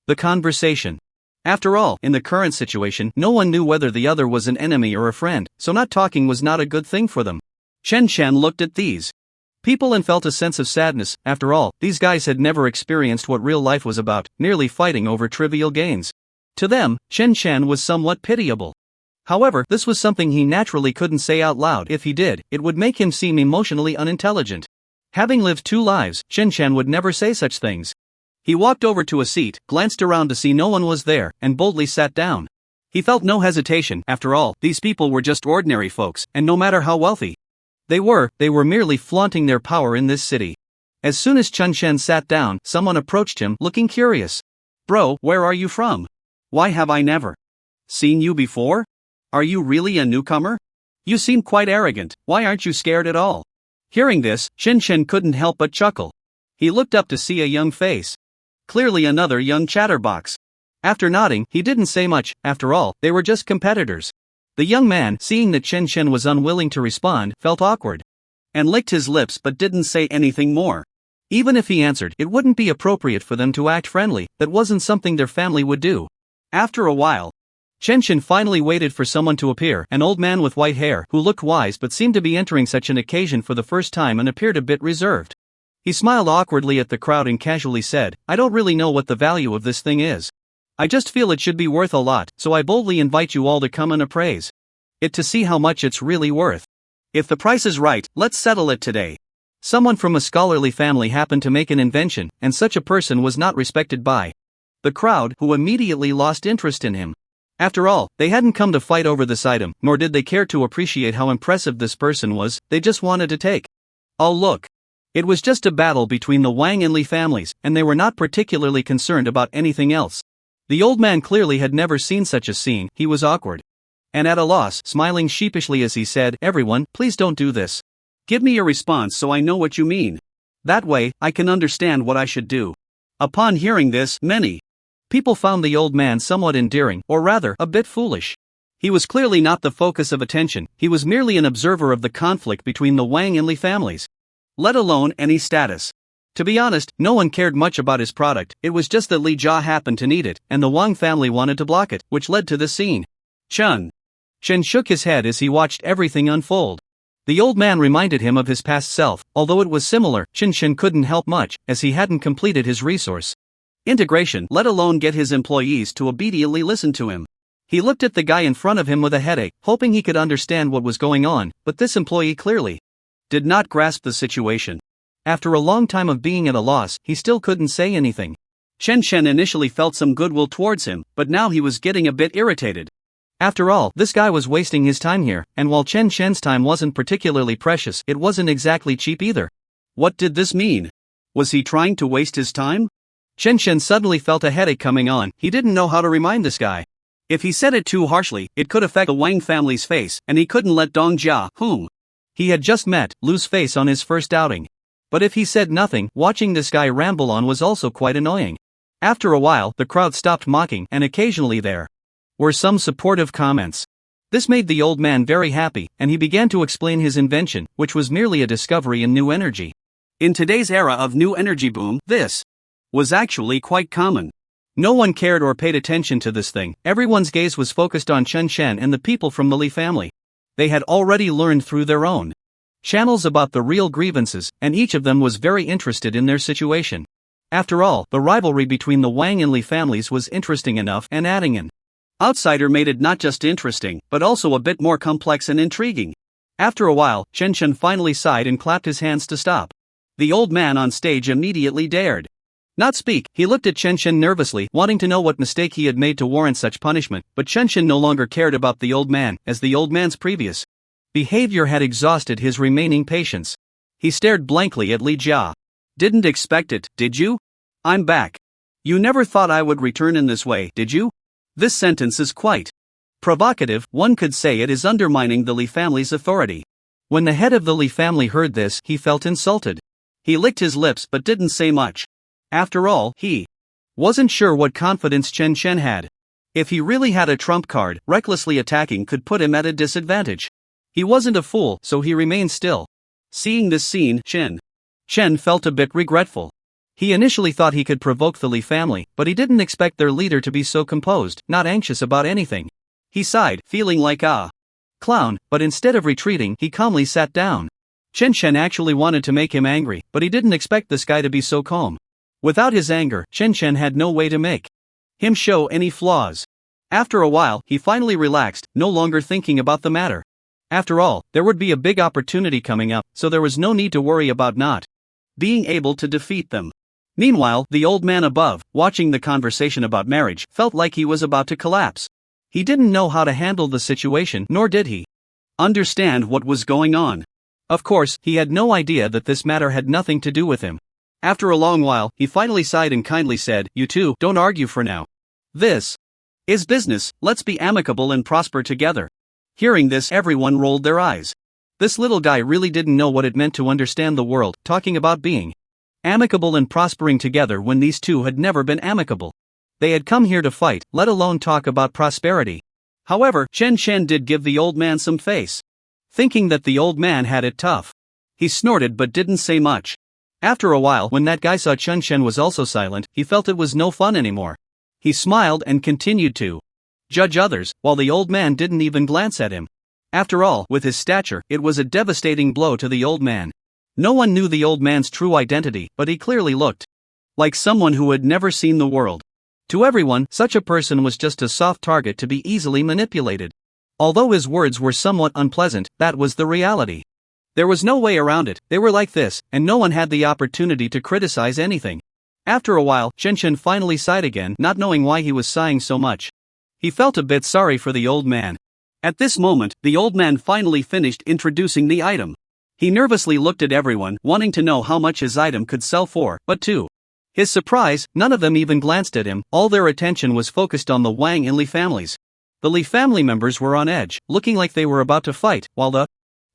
the conversation. After all, in the current situation, no one knew whether the other was an enemy or a friend, so not talking was not a good thing for them. Chen Shen looked at these people and felt a sense of sadness. After all, these guys had never experienced what real life was about, nearly fighting over trivial gains. To them, Chen Shen was somewhat pitiable. However, this was something he naturally couldn't say out loud. If he did, it would make him seem emotionally unintelligent. Having lived two lives, Chen Shen would never say such things. He walked over to a seat, glanced around to see no one was there, and boldly sat down. He felt no hesitation. After all, these people were just ordinary folks, and no matter how wealthy they were merely flaunting their power in this city. As soon as Chen Shen sat down, someone approached him, looking curious. "Bro, where are you from? Why have I never seen you before? Are you really a newcomer? You seem quite arrogant. Why aren't you scared at all?" Hearing this, Chen Shen couldn't help but chuckle. He looked up to see a young face. Clearly another young chatterbox. After nodding, he didn't say much. After all, they were just competitors. The young man, seeing that Chen Chen was unwilling to respond, felt awkward and licked his lips but didn't say anything more. Even if he answered, it wouldn't be appropriate for them to act friendly. That wasn't something their family would do. After a while, Chen Chen finally waited for someone to appear, an old man with white hair who looked wise but seemed to be entering such an occasion for the first time and appeared a bit reserved. He smiled awkwardly at the crowd and casually said, "I don't really know what the value of this thing is. I just feel it should be worth a lot, so I boldly invite you all to come and appraise it to see how much it's really worth. If the price is right, let's settle it today." Someone from a scholarly family happened to make an invention, and such a person was not respected by the crowd, who immediately lost interest in him. After all, they hadn't come to fight over this item, nor did they care to appreciate how impressive this person was. They just wanted to take a look. It was just a battle between the Wang and Li families, and they were not particularly concerned about anything else. The old man clearly had never seen such a scene. He was awkward and at a loss, smiling sheepishly as he said, "Everyone, please don't do this. Give me your response so I know what you mean. That way, I can understand what I should do." Upon hearing this, many people found the old man somewhat endearing, or rather, a bit foolish. He was clearly not the focus of attention. He was merely an observer of the conflict between the Wang and Li families, let alone any status. To be honest, no one cared much about his product. It was just that Li Jia happened to need it, and the Wang family wanted to block it, which led to this scene. Chen shook his head as he watched everything unfold. The old man reminded him of his past self. Although it was similar, Chen couldn't help much, as he hadn't completed his resource integration, let alone get his employees to obediently listen to him. He looked at the guy in front of him with a headache, hoping he could understand what was going on, but this employee clearly did not grasp the situation. After a long time of being at a loss, he still couldn't say anything. Chen initially felt some goodwill towards him, but now he was getting a bit irritated. After all, this guy was wasting his time here, and while Chen time wasn't particularly precious, it wasn't exactly cheap either. What did this mean? Was he trying to waste his time? Chen suddenly felt a headache coming on. He didn't know how to remind this guy. If he said it too harshly, it could affect the Wang family's face, and he couldn't let Dong Jia, whom he had just met, lose face on his first outing. But if he said nothing, watching this guy ramble on was also quite annoying. After a while, the crowd stopped mocking, and occasionally there were some supportive comments. This made the old man very happy, and he began to explain his invention, which was merely a discovery in new energy. In today's era of new energy boom, this was actually quite common. No one cared or paid attention to this thing. Everyone's gaze was focused on Chen and the people from the Li family. They had already learned through their own channels about the real grievances, and each of them was very interested in their situation. After all, the rivalry between the Wang and Li families was interesting enough, and adding an outsider made it not just interesting, but also a bit more complex and intriguing. After a while, Chen finally sighed and clapped his hands to stop. The old man on stage immediately dared not speak. He looked at Chen nervously, wanting to know what mistake he had made to warrant such punishment, but Chen no longer cared about the old man, as the old man's previous behavior had exhausted his remaining patience. He stared blankly at Li Jia. "Didn't expect it, did you? I'm back. You never thought I would return in this way, did you?" This sentence is quite provocative. One could say it is undermining the Li family's authority. When the head of the Li family heard this, he felt insulted. He licked his lips but didn't say much. After all, he wasn't sure what confidence Chen had. If he really had a trump card, recklessly attacking could put him at a disadvantage. He wasn't a fool, so he remained still. Seeing this scene, Chen felt a bit regretful. He initially thought he could provoke the Li family, but he didn't expect their leader to be so composed, not anxious about anything. He sighed, feeling like a clown, but instead of retreating, he calmly sat down. Chen actually wanted to make him angry, but he didn't expect this guy to be so calm. Without his anger, Chen had no way to make him show any flaws. After a while, he finally relaxed, no longer thinking about the matter. After all, there would be a big opportunity coming up, so there was no need to worry about not being able to defeat them. Meanwhile, the old man above, watching the conversation about marriage, felt like he was about to collapse. He didn't know how to handle the situation, nor did he understand what was going on. Of course, he had no idea that this matter had nothing to do with him. After a long while, he finally sighed and kindly said, "You two, don't argue for now. This is business, let's be amicable and prosper together." Hearing this, everyone rolled their eyes. This little guy really didn't know what it meant to understand the world, talking about being amicable and prospering together when these two had never been amicable. They had come here to fight, let alone talk about prosperity. However, Chen Chen did give the old man some face. Thinking that the old man had it tough, he snorted but didn't say much. After a while, when that guy saw Chen Chen was also silent, he felt it was no fun anymore. He smiled and continued to judge others, while the old man didn't even glance at him. After all, with his stature, it was a devastating blow to the old man. No one knew the old man's true identity, but he clearly looked like someone who had never seen the world. To everyone, such a person was just a soft target to be easily manipulated. Although his words were somewhat unpleasant, that was the reality. There was no way around it, they were like this, and no one had the opportunity to criticize anything. After a while, Chen Chen finally sighed again, not knowing why he was sighing so much. He felt a bit sorry for the old man. At this moment, the old man finally finished introducing the item. He nervously looked at everyone, wanting to know how much his item could sell for, but to his surprise, none of them even glanced at him. All their attention was focused on the Wang and Li families. The Li family members were on edge, looking like they were about to fight, while the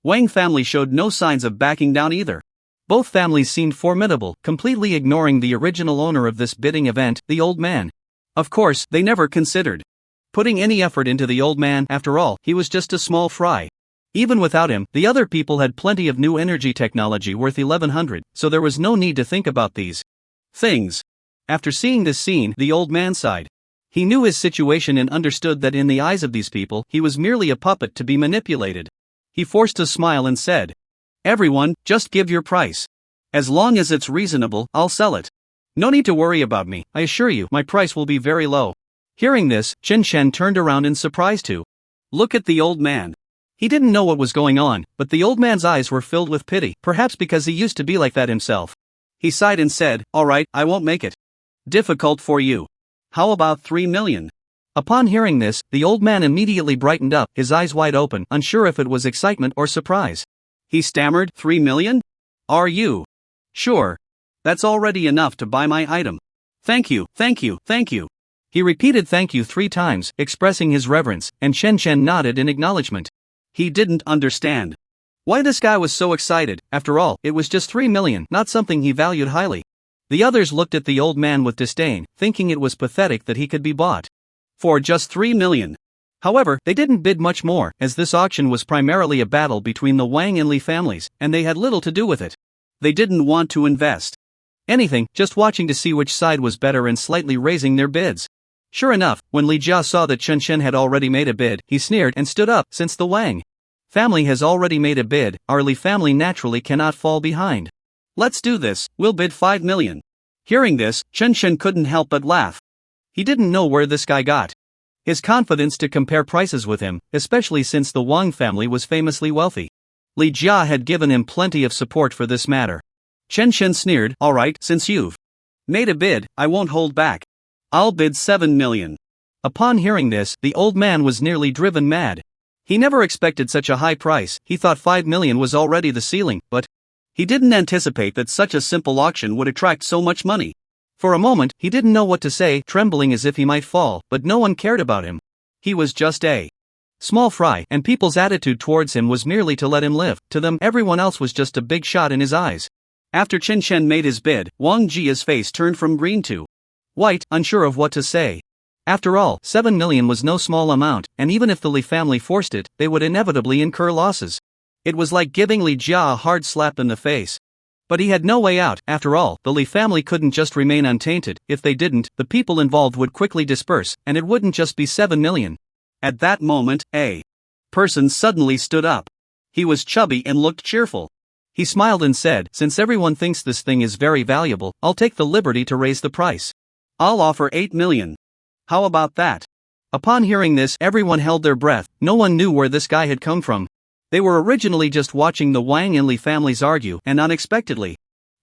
Wang family showed no signs of backing down either. Both families seemed formidable, completely ignoring the original owner of this bidding event, the old man. Of course, they never considered putting any effort into the old man. After all, he was just a small fry. Even without him, the other people had plenty of new energy technology worth 1100, so there was no need to think about these things. After seeing this scene, the old man sighed. He knew his situation and understood that in the eyes of these people, he was merely a puppet to be manipulated. He forced a smile and said, "Everyone, just give your price. As long as it's reasonable, I'll sell it. No need to worry about me, I assure you, my price will be very low." Hearing this, Chen Chen turned around in surprise to look at the old man. He didn't know what was going on, but the old man's eyes were filled with pity, perhaps because he used to be like that himself. He sighed and said, "All right, I won't make it difficult for you. How about 3 million? Upon hearing this, the old man immediately brightened up, his eyes wide open, unsure if it was excitement or surprise. He stammered, 3 million? Are you sure? That's already enough to buy my item. Thank you, thank you, thank you." He repeated thank you 3 times, expressing his reverence, and Chen Chen nodded in acknowledgement. He didn't understand why this guy was so excited. After all, it was just 3 million, not something he valued highly. The others looked at the old man with disdain, thinking it was pathetic that he could be bought for just 3 million. However, they didn't bid much more, as this auction was primarily a battle between the Wang and Li families, and they had little to do with it. They didn't want to invest anything, just watching to see which side was better and slightly raising their bids. Sure enough, when Li Jia saw that Chen Chen had already made a bid, he sneered and stood up. "Since the Wang family has already made a bid, our Li family naturally cannot fall behind. Let's do this, we'll bid 5 million. Hearing this, Chen Chen couldn't help but laugh. He didn't know where this guy got his confidence to compare prices with him, especially since the Wang family was famously wealthy. Li Jia had given him plenty of support for this matter. Chen Chen sneered, "All right, since you've made a bid, I won't hold back. I'll bid 7 million. Upon hearing this, the old man was nearly driven mad. He never expected such a high price. He thought 5 million was already the ceiling, but he didn't anticipate that such a simple auction would attract so much money. For a moment, he didn't know what to say, trembling as if he might fall, but no one cared about him. He was just a small fry, and people's attitude towards him was merely to let him live. To them, everyone else was just a big shot in his eyes. After Chen Chen made his bid, Wang Jia's face turned from green to white, unsure of what to say. After all, 7 million was no small amount, and even if the Li family forced it, they would inevitably incur losses. It was like giving Li Jia a hard slap in the face. But he had no way out. After all, the Li family couldn't just remain untainted. If they didn't, the people involved would quickly disperse, and it wouldn't just be 7 million. At that moment, a person suddenly stood up. He was chubby and looked cheerful. He smiled and said, "Since everyone thinks this thing is very valuable, I'll take the liberty to raise the price. I'll offer 8 million. How about that?" Upon hearing this, everyone held their breath. No one knew where this guy had come from. They were originally just watching the Wang and Li families argue, and unexpectedly,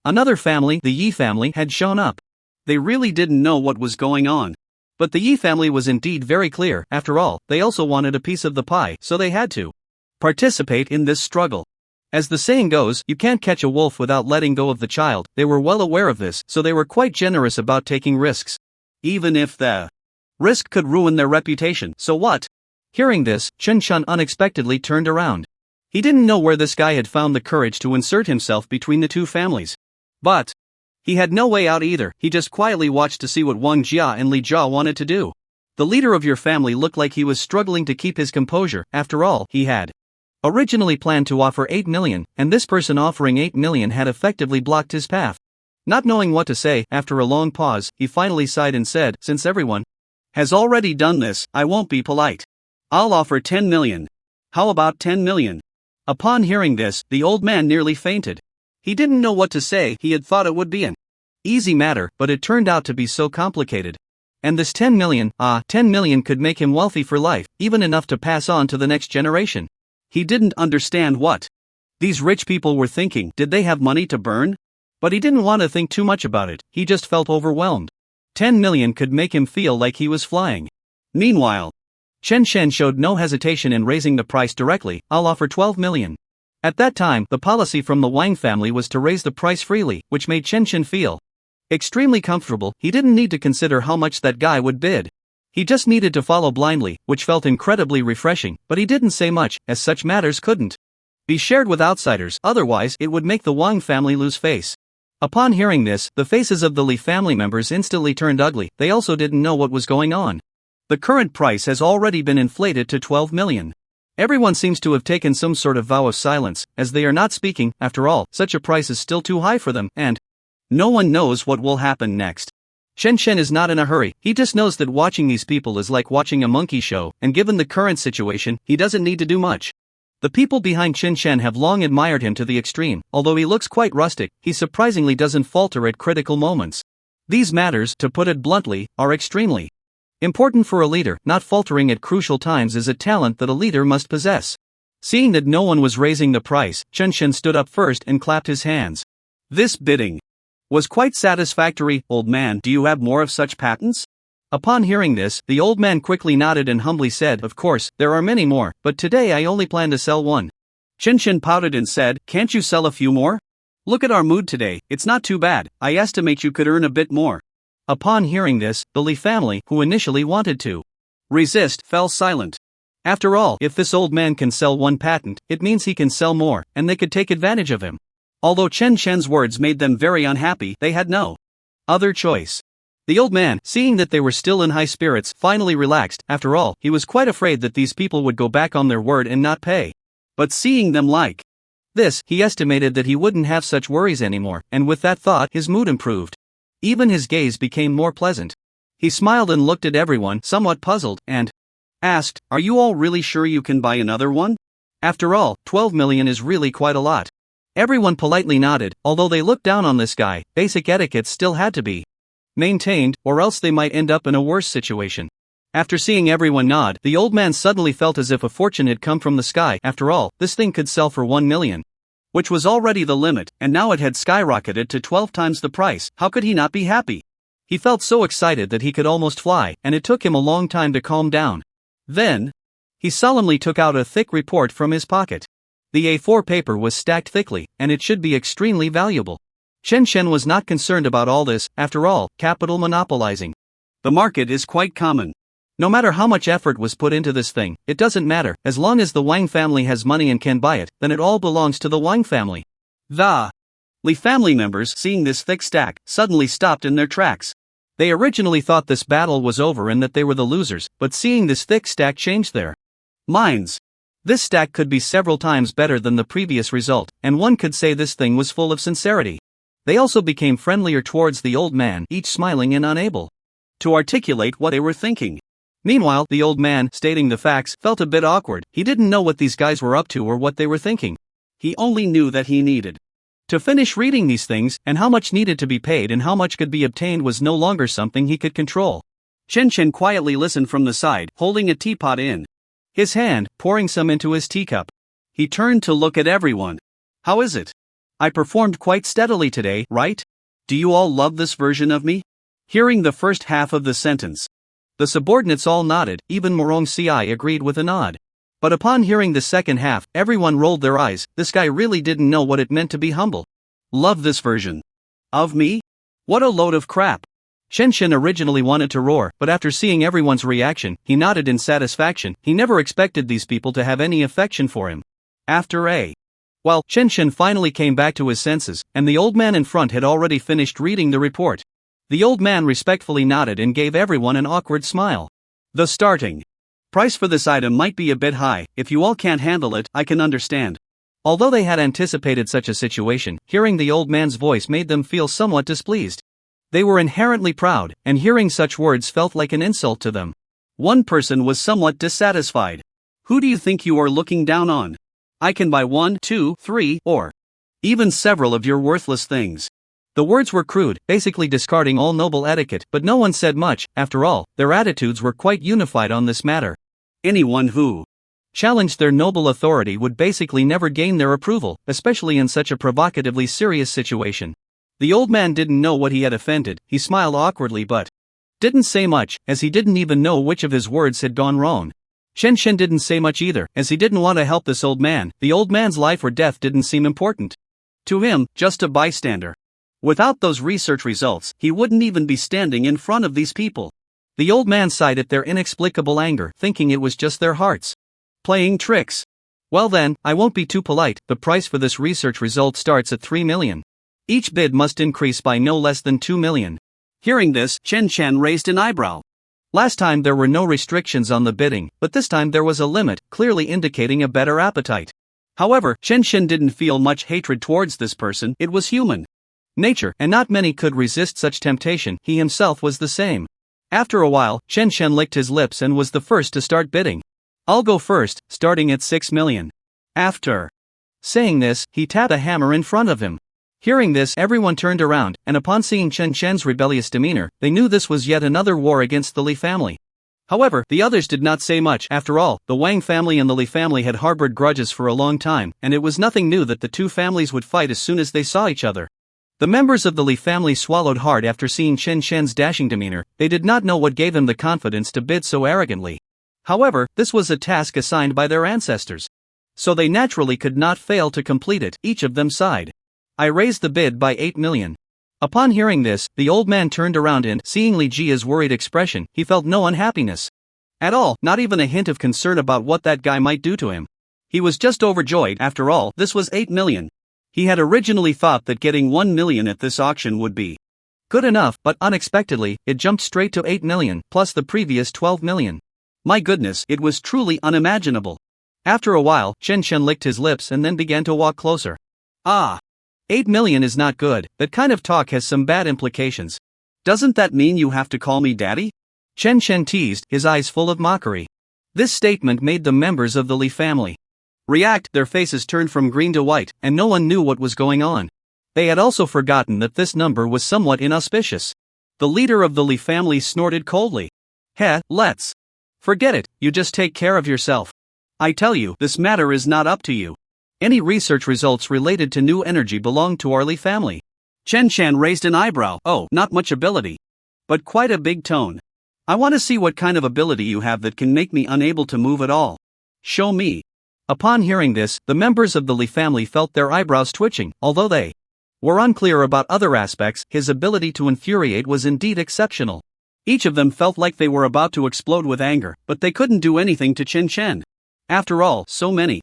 another family, the Yi family, had shown up. They really didn't know what was going on. But the Yi family was indeed very clear. After all, they also wanted a piece of the pie, so they had to participate in this struggle. As the saying goes, you can't catch a wolf without letting go of the child. They were well aware of this, so they were quite generous about taking risks. Even if the risk could ruin their reputation, so what? Hearing this, Chen Chen unexpectedly turned around. He didn't know where this guy had found the courage to insert himself between the two families. But He had no way out either, he just quietly watched to see what Wang Jia and Li Jia wanted to do. The leader of your family looked like he was struggling to keep his composure. After all, he had originally planned to offer 8 million, and this person offering 8 million had effectively blocked his path. Not knowing what to say, after a long pause, he finally sighed and said, since everyone has already done this, I won't be polite. I'll offer 10 million. How about 10 million? Upon hearing this, the old man nearly fainted. He didn't know what to say. He had thought it would be an easy matter, but it turned out to be so complicated. And this 10 million could make him wealthy for life, even enough to pass on to the next generation. He didn't understand what these rich people were thinking. Did they have money to burn? But he didn't want to think too much about it, he just felt overwhelmed. 10 million could make him feel like he was flying. Meanwhile, Chen Shen showed no hesitation in raising the price directly. I'll offer 12 million. At that time, the policy from the Wang family was to raise the price freely, which made Chen Shen feel extremely comfortable. He didn't need to consider how much that guy would bid. He just needed to follow blindly, which felt incredibly refreshing, but he didn't say much, as such matters couldn't be shared with outsiders, otherwise it would make the Wang family lose face. Upon hearing this, the faces of the Li family members instantly turned ugly. They also didn't know what was going on. The current price has already been inflated to 12 million. Everyone seems to have taken some sort of vow of silence, as they are not speaking. After all, such a price is still too high for them, and no one knows what will happen next. Chen Shen is not in a hurry, he just knows that watching these people is like watching a monkey show, and given the current situation, he doesn't need to do much. The people behind Chen Shen have long admired him to the extreme. Although he looks quite rustic, he surprisingly doesn't falter at critical moments. These matters, to put it bluntly, are extremely important for a leader. Not faltering at crucial times is a talent that a leader must possess. Seeing that no one was raising the price, Chen Shen stood up first and clapped his hands. This bidding was quite satisfactory. Old man, do you have more of such patents? Upon hearing this, the old man quickly nodded and humbly said, of course, there are many more, but today I only plan to sell one. Chen Shen pouted and said, can't you sell a few more? Look at our mood today, it's not too bad, I estimate you could earn a bit more. Upon hearing this, the Li family, who initially wanted to resist, fell silent. After all, if this old man can sell one patent, it means he can sell more, and they could take advantage of him. Although Chen Shen's words made them very unhappy, they had no other choice. The old man, seeing that they were still in high spirits, finally relaxed. After all, he was quite afraid that these people would go back on their word and not pay. But seeing them like this, he estimated that he wouldn't have such worries anymore, and with that thought, his mood improved. Even his gaze became more pleasant. He smiled and looked at everyone, somewhat puzzled, and asked, are you all really sure you can buy another one? After all, 12 million is really quite a lot. Everyone politely nodded. Although they looked down on this guy, basic etiquette still had to be maintained, or else they might end up in a worse situation. After seeing everyone nod, the old man suddenly felt as if a fortune had come from the sky. After all, this thing could sell for 1 million. Which was already the limit, and now it had skyrocketed to 12 times the price. How could he not be happy? He felt so excited that he could almost fly, and it took him a long time to calm down. Then, he solemnly took out a thick report from his pocket. The A4 paper was stacked thickly, and it should be extremely valuable. Chen Shen was not concerned about all this. After all, capital monopolizing the market is quite common. No matter how much effort was put into this thing, it doesn't matter. As long as the Wang family has money and can buy it, then it all belongs to the Wang family. The Li family members, seeing this thick stack, suddenly stopped in their tracks. They originally thought this battle was over and that they were the losers, but seeing this thick stack changed their minds. This stack could be several times better than the previous result, and one could say this thing was full of sincerity. They also became friendlier towards the old man, each smiling and unable to articulate what they were thinking. Meanwhile, the old man, stating the facts, felt a bit awkward. He didn't know what these guys were up to or what they were thinking. He only knew that he needed to finish reading these things, and how much needed to be paid and how much could be obtained was no longer something he could control. Chen Chen quietly listened from the side, holding a teapot in his hand, pouring some into his teacup. He turned to look at everyone. How is it? I performed quite steadily today, right? Do you all love this version of me? Hearing the first half of the sentence, the subordinates all nodded. Even Morong Ci agreed with a nod. But upon hearing the second half, everyone rolled their eyes. This guy really didn't know what it meant to be humble. Love this version of me? What a load of crap. Chen Shen originally wanted to roar, but after seeing everyone's reaction, he nodded in satisfaction. He never expected these people to have any affection for him. After a While Chen Shen finally came back to his senses, and the old man in front had already finished reading the report. The old man respectfully nodded and gave everyone an awkward smile. The starting price for this item might be a bit high. If you all can't handle it, I can understand. Although they had anticipated such a situation, hearing the old man's voice made them feel somewhat displeased. They were inherently proud, and hearing such words felt like an insult to them. One person was somewhat dissatisfied. Who do you think you are looking down on? I can buy 1, 2, 3, or even several of your worthless things. The words were crude, basically discarding all noble etiquette, but no one said much. After all, their attitudes were quite unified on this matter. Anyone who challenged their noble authority would basically never gain their approval, especially in such a provocatively serious situation. The old man didn't know what he had offended. He smiled awkwardly but didn't say much, as he didn't even know which of his words had gone wrong. Chen Shen didn't say much either, as he didn't want to help this old man. The old man's life or death didn't seem important to him, just a bystander. Without those research results, he wouldn't even be standing in front of these people. The old man sighed at their inexplicable anger, thinking it was just their hearts playing tricks. Well then, I won't be too polite. The price for this research result starts at 3 million. Each bid must increase by no less than 2 million. Hearing this, Chen Shen raised an eyebrow. Last time there were no restrictions on the bidding, but this time there was a limit, clearly indicating a better appetite. However, Chen Shen didn't feel much hatred towards this person. It was human nature, and not many could resist such temptation. He himself was the same. After a while, Chen Shen licked his lips and was the first to start bidding. I'll go first, starting at 6 million. After saying this, he tapped a hammer in front of him. Hearing this, everyone turned around, and upon seeing Chen Shen's rebellious demeanor, they knew this was yet another war against the Li family. However, the others did not say much. After all, the Wang family and the Li family had harbored grudges for a long time, and it was nothing new that the two families would fight as soon as they saw each other. The members of the Li family swallowed hard after seeing Chen Shen's dashing demeanor. They did not know what gave him the confidence to bid so arrogantly. However, this was a task assigned by their ancestors, so they naturally could not fail to complete it. Each of them sighed. I raised the bid by 8 million. Upon hearing this, the old man turned around and, seeing Li Jia's worried expression, he felt no unhappiness at all, not even a hint of concern about what that guy might do to him. He was just overjoyed. After all, this was 8 million. He had originally thought that getting 1 million at this auction would be good enough, but unexpectedly, it jumped straight to 8 million, plus the previous 12 million. My goodness, it was truly unimaginable. After a while, Chen Shen licked his lips and then began to walk closer. 8 million is not good. That kind of talk has some bad implications. Doesn't that mean you have to call me daddy? Chen Shen teased, his eyes full of mockery. This statement made the members of the Li family react. Their faces turned from green to white, and no one knew what was going on. They had also forgotten that this number was somewhat inauspicious. The leader of the Li family snorted coldly. Let's forget it. You just take care of yourself. I tell you, this matter is not up to you. Any research results related to new energy belong to our Li family. Chen Shan raised an eyebrow. Oh, not much ability, but quite a big tone. I want to see what kind of ability you have that can make me unable to move at all. Show me. Upon hearing this, the members of the Li family felt their eyebrows twitching. Although they were unclear about other aspects, his ability to infuriate was indeed exceptional. Each of them felt like they were about to explode with anger, but they couldn't do anything to Chen Shen. After all, so many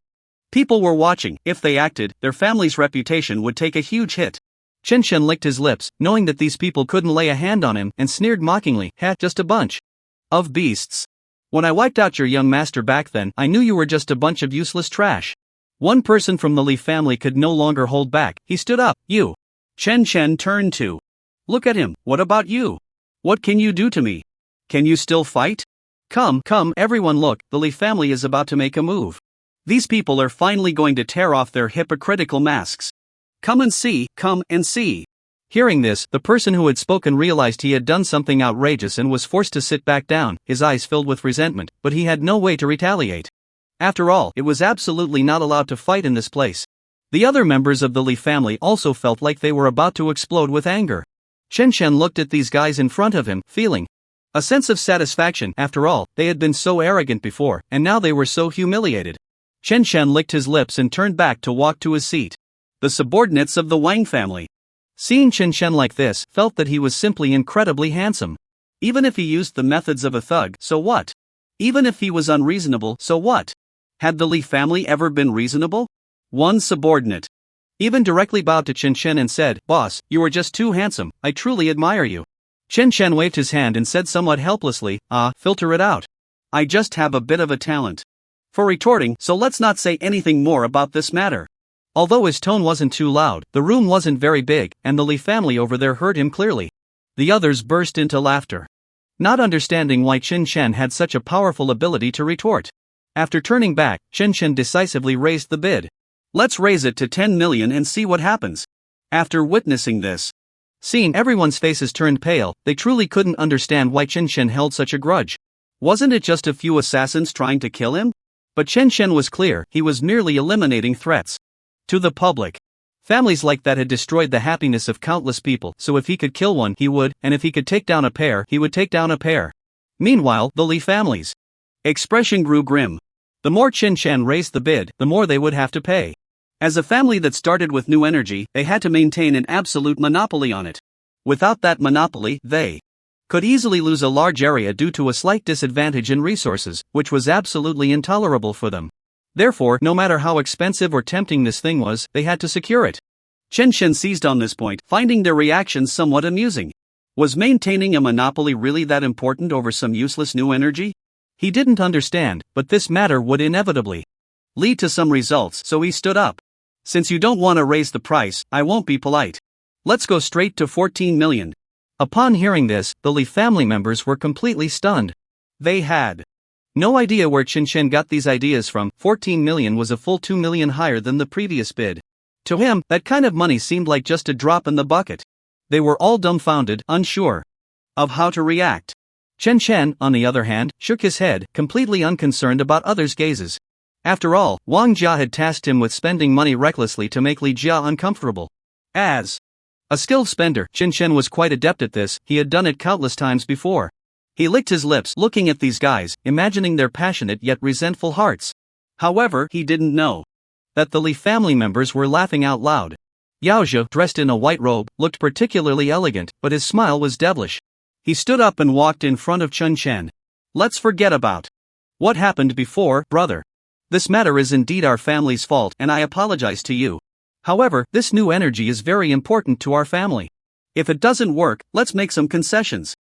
people were watching. If they acted, their family's reputation would take a huge hit. Chen Shen licked his lips, knowing that these people couldn't lay a hand on him, and sneered mockingly, just a bunch of beasts. When I wiped out your young master back then, I knew you were just a bunch of useless trash. One person from the Li family could no longer hold back. He stood up. You. Chen Shen turned to look at him. What about you? What can you do to me? Can you still fight? Come, everyone look, the Li family is about to make a move. These people are finally going to tear off their hypocritical masks. Come and see. Hearing this, the person who had spoken realized he had done something outrageous and was forced to sit back down, his eyes filled with resentment, but he had no way to retaliate. After all, it was absolutely not allowed to fight in this place. The other members of the Li family also felt like they were about to explode with anger. Chen Shen looked at these guys in front of him, feeling a sense of satisfaction. After all, they had been so arrogant before, and now they were so humiliated. Chen Shen licked his lips and turned back to walk to his seat. The subordinates of the Wang family, seeing Chen Shen like this, felt that he was simply incredibly handsome. Even if he used the methods of a thug, so what? Even if he was unreasonable, so what? Had the Li family ever been reasonable? One subordinate even directly bowed to Chen Chen and said, "Boss, you are just too handsome, I truly admire you." Chen Chen waved his hand and said somewhat helplessly, "Filter it out. I just have a bit of a talent for retorting, so let's not say anything more about this matter." Although his tone wasn't too loud, the room wasn't very big, and the Li family over there heard him clearly. The others burst into laughter, not understanding why Chen Chen had such a powerful ability to retort. After turning back, Chen Chen decisively raised the bid. "Let's raise it to 10 million and see what happens." After witnessing this scene, everyone's faces turned pale. They truly couldn't understand why Chen Chen held such a grudge. Wasn't it just a few assassins trying to kill him? But Chen Chen was clear, he was merely eliminating threats to the public. Families like that had destroyed the happiness of countless people, so if he could kill one, he would, and if he could take down a pair, he would take down a pair. Meanwhile, the Li family's expression grew grim. The more Chen Chen raised the bid, the more they would have to pay. As a family that started with new energy, they had to maintain an absolute monopoly on it. Without that monopoly, they could easily lose a large area due to a slight disadvantage in resources, which was absolutely intolerable for them. Therefore, no matter how expensive or tempting this thing was, they had to secure it. Chen Chen seized on this point, finding their reactions somewhat amusing. Was maintaining a monopoly really that important over some useless new energy? He didn't understand, but this matter would inevitably lead to some results, so he stood up. "Since you don't want to raise the price, I won't be polite. Let's go straight to 14 million. Upon hearing this, the Li family members were completely stunned. They had no idea where Chen Chen got these ideas from. 14 million was a full 2 million higher than the previous bid. To him, that kind of money seemed like just a drop in the bucket. They were all dumbfounded, unsure of how to react. Chen Chen, on the other hand, shook his head, completely unconcerned about others' gazes. After all, Wang Jia had tasked him with spending money recklessly to make Li Jia uncomfortable. As a skilled spender, Chen Chen was quite adept at this. He had done it countless times before. He licked his lips, looking at these guys, imagining their passionate yet resentful hearts. However, he didn't know that the Li family members were laughing out loud. Yao Zhe, dressed in a white robe, looked particularly elegant, but his smile was devilish. He stood up and walked in front of Chen Chen. "Let's forget about what happened before, brother. This matter is indeed our family's fault, and I apologize to you. However, this new energy is very important to our family. If it doesn't work, let's make some concessions."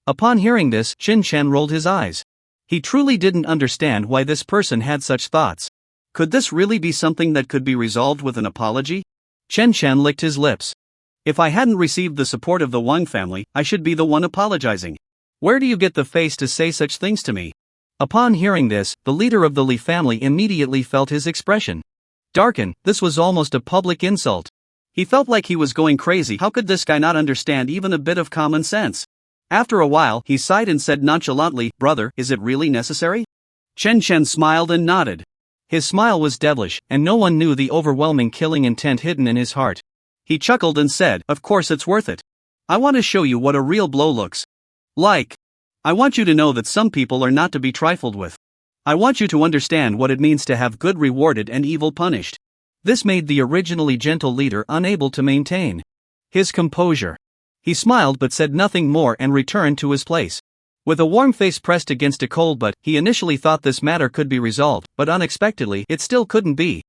Upon hearing this, Chen Chen rolled his eyes. He truly didn't understand why this person had such thoughts. Could this really be something that could be resolved with an apology? Chen Chen licked his lips. "If I hadn't received the support of the Wang family, I should be the one apologizing. Where do you get the face to say such things to me?" Upon hearing this, the leader of the Li family immediately felt his expression darken. This was almost a public insult. He felt like he was going crazy. How could this guy not understand even a bit of common sense? After a while, he sighed and said nonchalantly, "Brother, is it really necessary?" Chen Chen smiled and nodded. His smile was devilish, and no one knew the overwhelming killing intent hidden in his heart. He chuckled and said, "Of course it's worth it. I want to show you what a real blow looks like. I want you to know that some people are not to be trifled with. I want you to understand what it means to have good rewarded and evil punished." This made the originally gentle leader unable to maintain his composure. He smiled but said nothing more and returned to his place. With a warm face pressed against a cold butt, he initially thought this matter could be resolved, but unexpectedly, it still couldn't be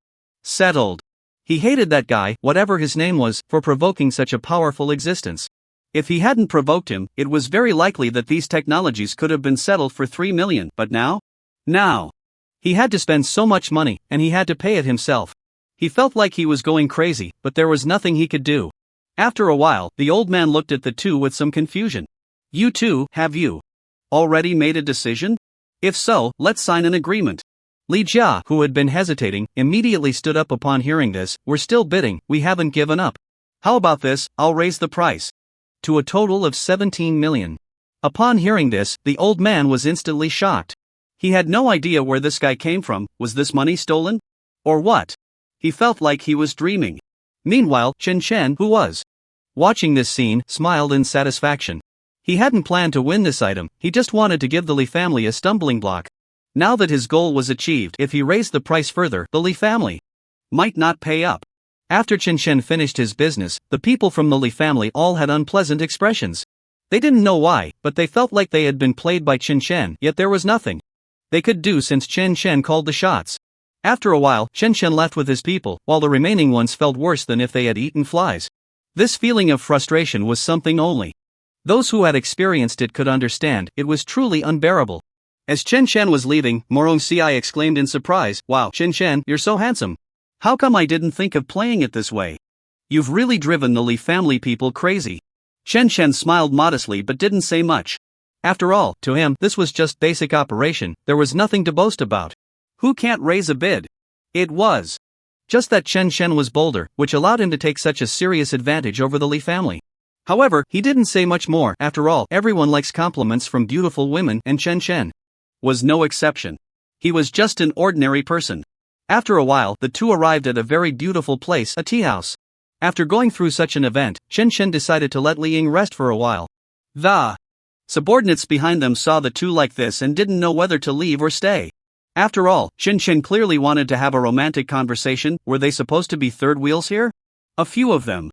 settled. He hated that guy, whatever his name was, for provoking such a powerful existence. If he hadn't provoked him, it was very likely that these technologies could have been settled for 3 million, but now? He had to spend so much money, and he had to pay it himself. He felt like he was going crazy, but there was nothing he could do. After a while, the old man looked at the two with some confusion. "You two, have you already made a decision? If so, let's sign an agreement." Li Jia, who had been hesitating, immediately stood up upon hearing this. "We're still bidding, we haven't given up. How about this, I'll raise the price to a total of 17 million. Upon hearing this, the old man was instantly shocked. He had no idea where this guy came from. Was this money stolen? Or what? He felt like he was dreaming. Meanwhile, Chen Chen, who was watching this scene, smiled in satisfaction. He hadn't planned to win this item, he just wanted to give the Li family a stumbling block. Now that his goal was achieved, if he raised the price further, the Li family might not pay up. After Chen Chen finished his business, the people from the Li family all had unpleasant expressions. They didn't know why, but they felt like they had been played by Chen Chen, yet there was nothing they could do since Chen Chen called the shots. After a while, Chen Chen left with his people, while the remaining ones felt worse than if they had eaten flies. This feeling of frustration was something only those who had experienced it could understand. It was truly unbearable. As Chen Chen was leaving, Morong Si exclaimed in surprise, "Wow, Chen Chen, you're so handsome. How come I didn't think of playing it this way? You've really driven the Li family people crazy." Chen Chen smiled modestly but didn't say much. After all, to him, this was just basic operation, there was nothing to boast about. Who can't raise a bid? It was just that Chen Chen was bolder, which allowed him to take such a serious advantage over the Li family. However, he didn't say much more. After all, everyone likes compliments from beautiful women, and Chen Chen was no exception. He was just an ordinary person. After a while, the two arrived at a very beautiful place, a tea house. After going through such an event, Chen Chen decided to let Li Ying rest for a while. The subordinates behind them saw the two like this and didn't know whether to leave or stay. After all, Chen Chen clearly wanted to have a romantic conversation. Were they supposed to be third wheels here? A few of them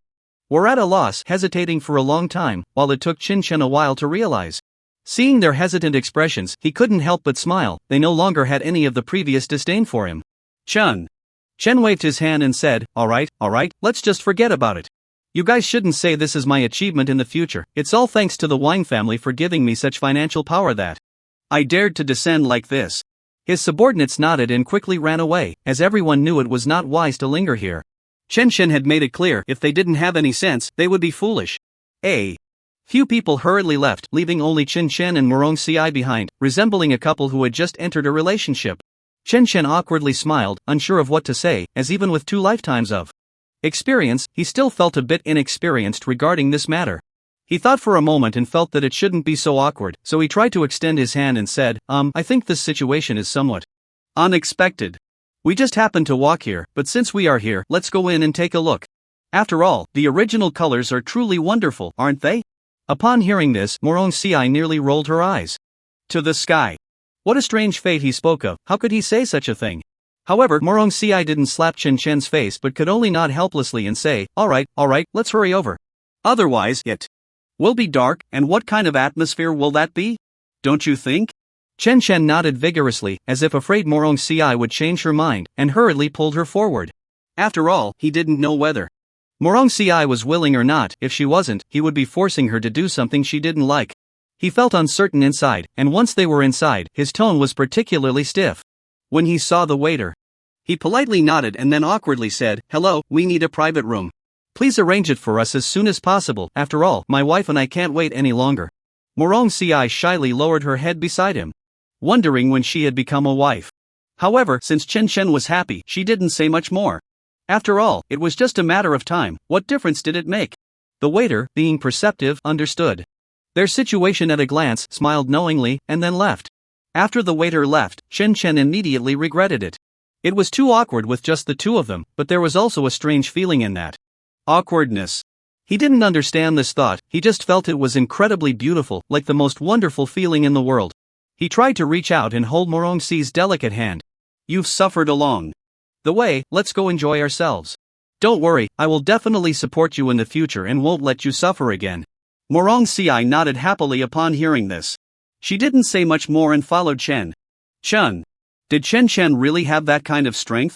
were at a loss, hesitating for a long time, while it took Chen Chen a while to realize. Seeing their hesitant expressions, he couldn't help but smile. They no longer had any of the previous disdain for him. Chen waved his hand and said, all right, let's just forget about it. You guys shouldn't say this is my achievement in the future. It's all thanks to the Wang family for giving me such financial power that I dared to descend like this. His subordinates nodded and quickly ran away, as everyone knew it was not wise to linger here. Chen Chen had made it clear, if they didn't have any sense, they would be foolish. A few people hurriedly left, leaving only Chen Chen and Morong Si behind, resembling a couple who had just entered a relationship. Chen Chen awkwardly smiled, unsure of what to say, as even with 2 lifetimes of experience, he still felt a bit inexperienced regarding this matter. He thought for a moment and felt that it shouldn't be so awkward, so he tried to extend his hand and said, I think this situation is somewhat unexpected. We just happened to walk here, but since we are here, let's go in and take a look. After all, the original colors are truly wonderful, aren't they? Upon hearing this, Morong Si nearly rolled her eyes to the sky. What a strange fate he spoke of. How could he say such a thing? However, Morong Si didn't slap Chen Chen's face but could only nod helplessly and say, all right, let's hurry over. Otherwise, it will be dark, and what kind of atmosphere will that be? Don't you think? Chen Chen nodded vigorously, as if afraid Morong Si would change her mind, and hurriedly pulled her forward. After all, he didn't know whether Morong Si was willing or not. If she wasn't, he would be forcing her to do something she didn't like. He felt uncertain inside, and once they were inside, his tone was particularly stiff. When he saw the waiter, he politely nodded and then awkwardly said, hello, we need a private room. Please arrange it for us as soon as possible. After all, my wife and I can't wait any longer. Morong Si shyly lowered her head beside him, wondering when she had become a wife. However, since Chen Chen was happy, she didn't say much more. After all, it was just a matter of time. What difference did it make? The waiter, being perceptive, understood their situation at a glance, smiled knowingly, and then left. After the waiter left, Chen Chen immediately regretted it. It was too awkward with just the two of them, but there was also a strange feeling in that awkwardness. He didn't understand this thought, he just felt it was incredibly beautiful, like the most wonderful feeling in the world. He tried to reach out and hold Morong Si's delicate hand. You've suffered along the way, let's go enjoy ourselves. Don't worry, I will definitely support you in the future and won't let you suffer again. Morong Si nodded happily upon hearing this. She didn't say much more and followed Chen. Did Chen Chen really have that kind of strength?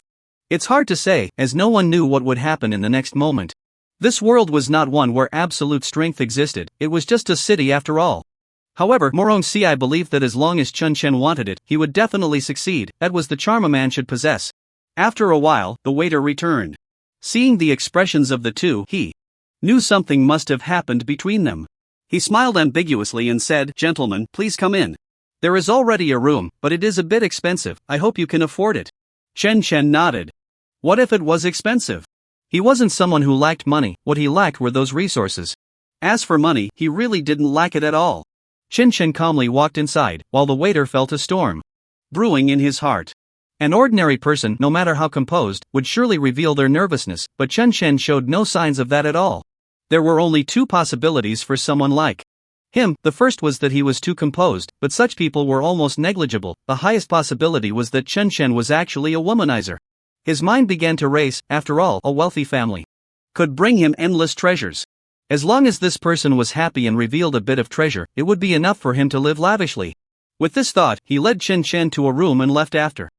It's hard to say, as no one knew what would happen in the next moment. This world was not one where absolute strength existed, it was just a city after all. However, Morong Si believed that as long as Chen Chen wanted it, he would definitely succeed. That was the charm a man should possess. After a while, the waiter returned. Seeing the expressions of the two, he knew something must have happened between them. He smiled ambiguously and said, gentlemen, please come in. There is already a room, but it is a bit expensive. I hope you can afford it. Chen Chen nodded. What if it was expensive? He wasn't someone who lacked money, what he lacked were those resources. As for money, he really didn't lack it at all. Chen Chen calmly walked inside, while the waiter felt a storm brewing in his heart. An ordinary person, no matter how composed, would surely reveal their nervousness, but Chen Chen showed no signs of that at all. There were only 2 possibilities for someone like him. The first was that he was too composed, but such people were almost negligible. The highest possibility was that Chen Chen was actually a womanizer. His mind began to race. After all, a wealthy family could bring him endless treasures. As long as this person was happy and revealed a bit of treasure, it would be enough for him to live lavishly. With this thought, he led Chen Chen to a room and left after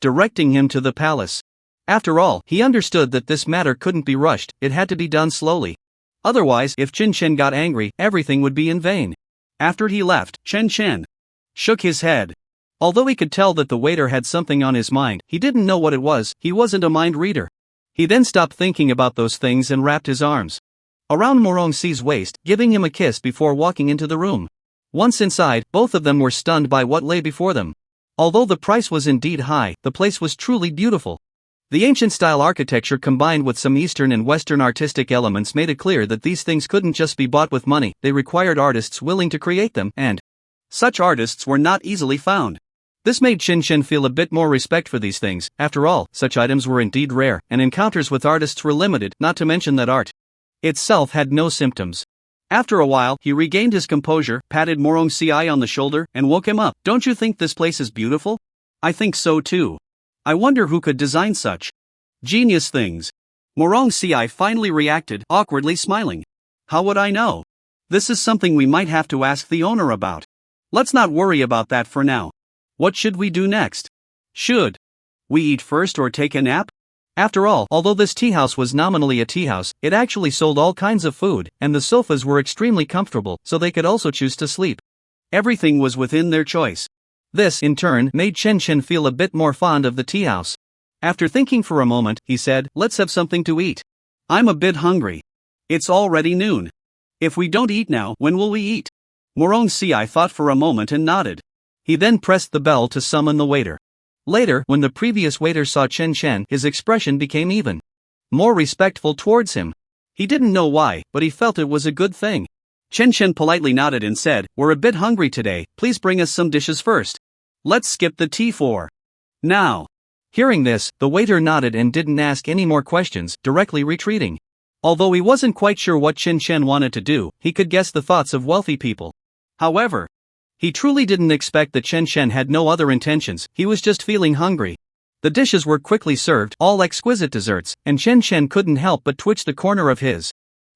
directing him to the palace. After all, he understood that this matter couldn't be rushed, it had to be done slowly. Otherwise, if Chen Chen got angry, everything would be in vain. After he left, Chen Chen shook his head. Although he could tell that the waiter had something on his mind, he didn't know what it was. He wasn't a mind reader. He then stopped thinking about those things and wrapped his arms around Morongxi's waist, giving him a kiss before walking into the room. Once inside, both of them were stunned by what lay before them. Although the price was indeed high, the place was truly beautiful. The ancient-style architecture combined with some Eastern and Western artistic elements made it clear that these things couldn't just be bought with money, they required artists willing to create them, and such artists were not easily found. This made Chen Chen feel a bit more respect for these things. After all, such items were indeed rare, and encounters with artists were limited, not to mention that art itself had no symptoms. After a while, he regained his composure, patted Morongxi on the shoulder, and woke him up. Don't you think this place is beautiful? I think so too. I wonder who could design such genius things. Morongxi finally reacted, awkwardly smiling. How would I know? This is something we might have to ask the owner about. Let's not worry about that for now. What should we do next? Should we eat first or take a nap? After all, although this tea house was nominally a tea house, it actually sold all kinds of food, and the sofas were extremely comfortable, so they could also choose to sleep. Everything was within their choice. This, in turn, made Chen Chen feel a bit more fond of the tea house. After thinking for a moment, he said, "Let's have something to eat. I'm a bit hungry. It's already noon. If we don't eat now, when will we eat?" Morongxi thought for a moment and nodded. He then pressed the bell to summon the waiter. Later, when the previous waiter saw Chen Chen, his expression became even more respectful towards him. He didn't know why, but he felt it was a good thing. Chen Chen politely nodded and said, "We're a bit hungry today, please bring us some dishes first. Let's skip the tea for now." Hearing this, the waiter nodded and didn't ask any more questions, directly retreating. Although he wasn't quite sure what Chen Chen wanted to do, he could guess the thoughts of wealthy people. However, he truly didn't expect that Chen Chen had no other intentions, he was just feeling hungry. The dishes were quickly served, all exquisite desserts, and Chen Chen couldn't help but twitch the corner of his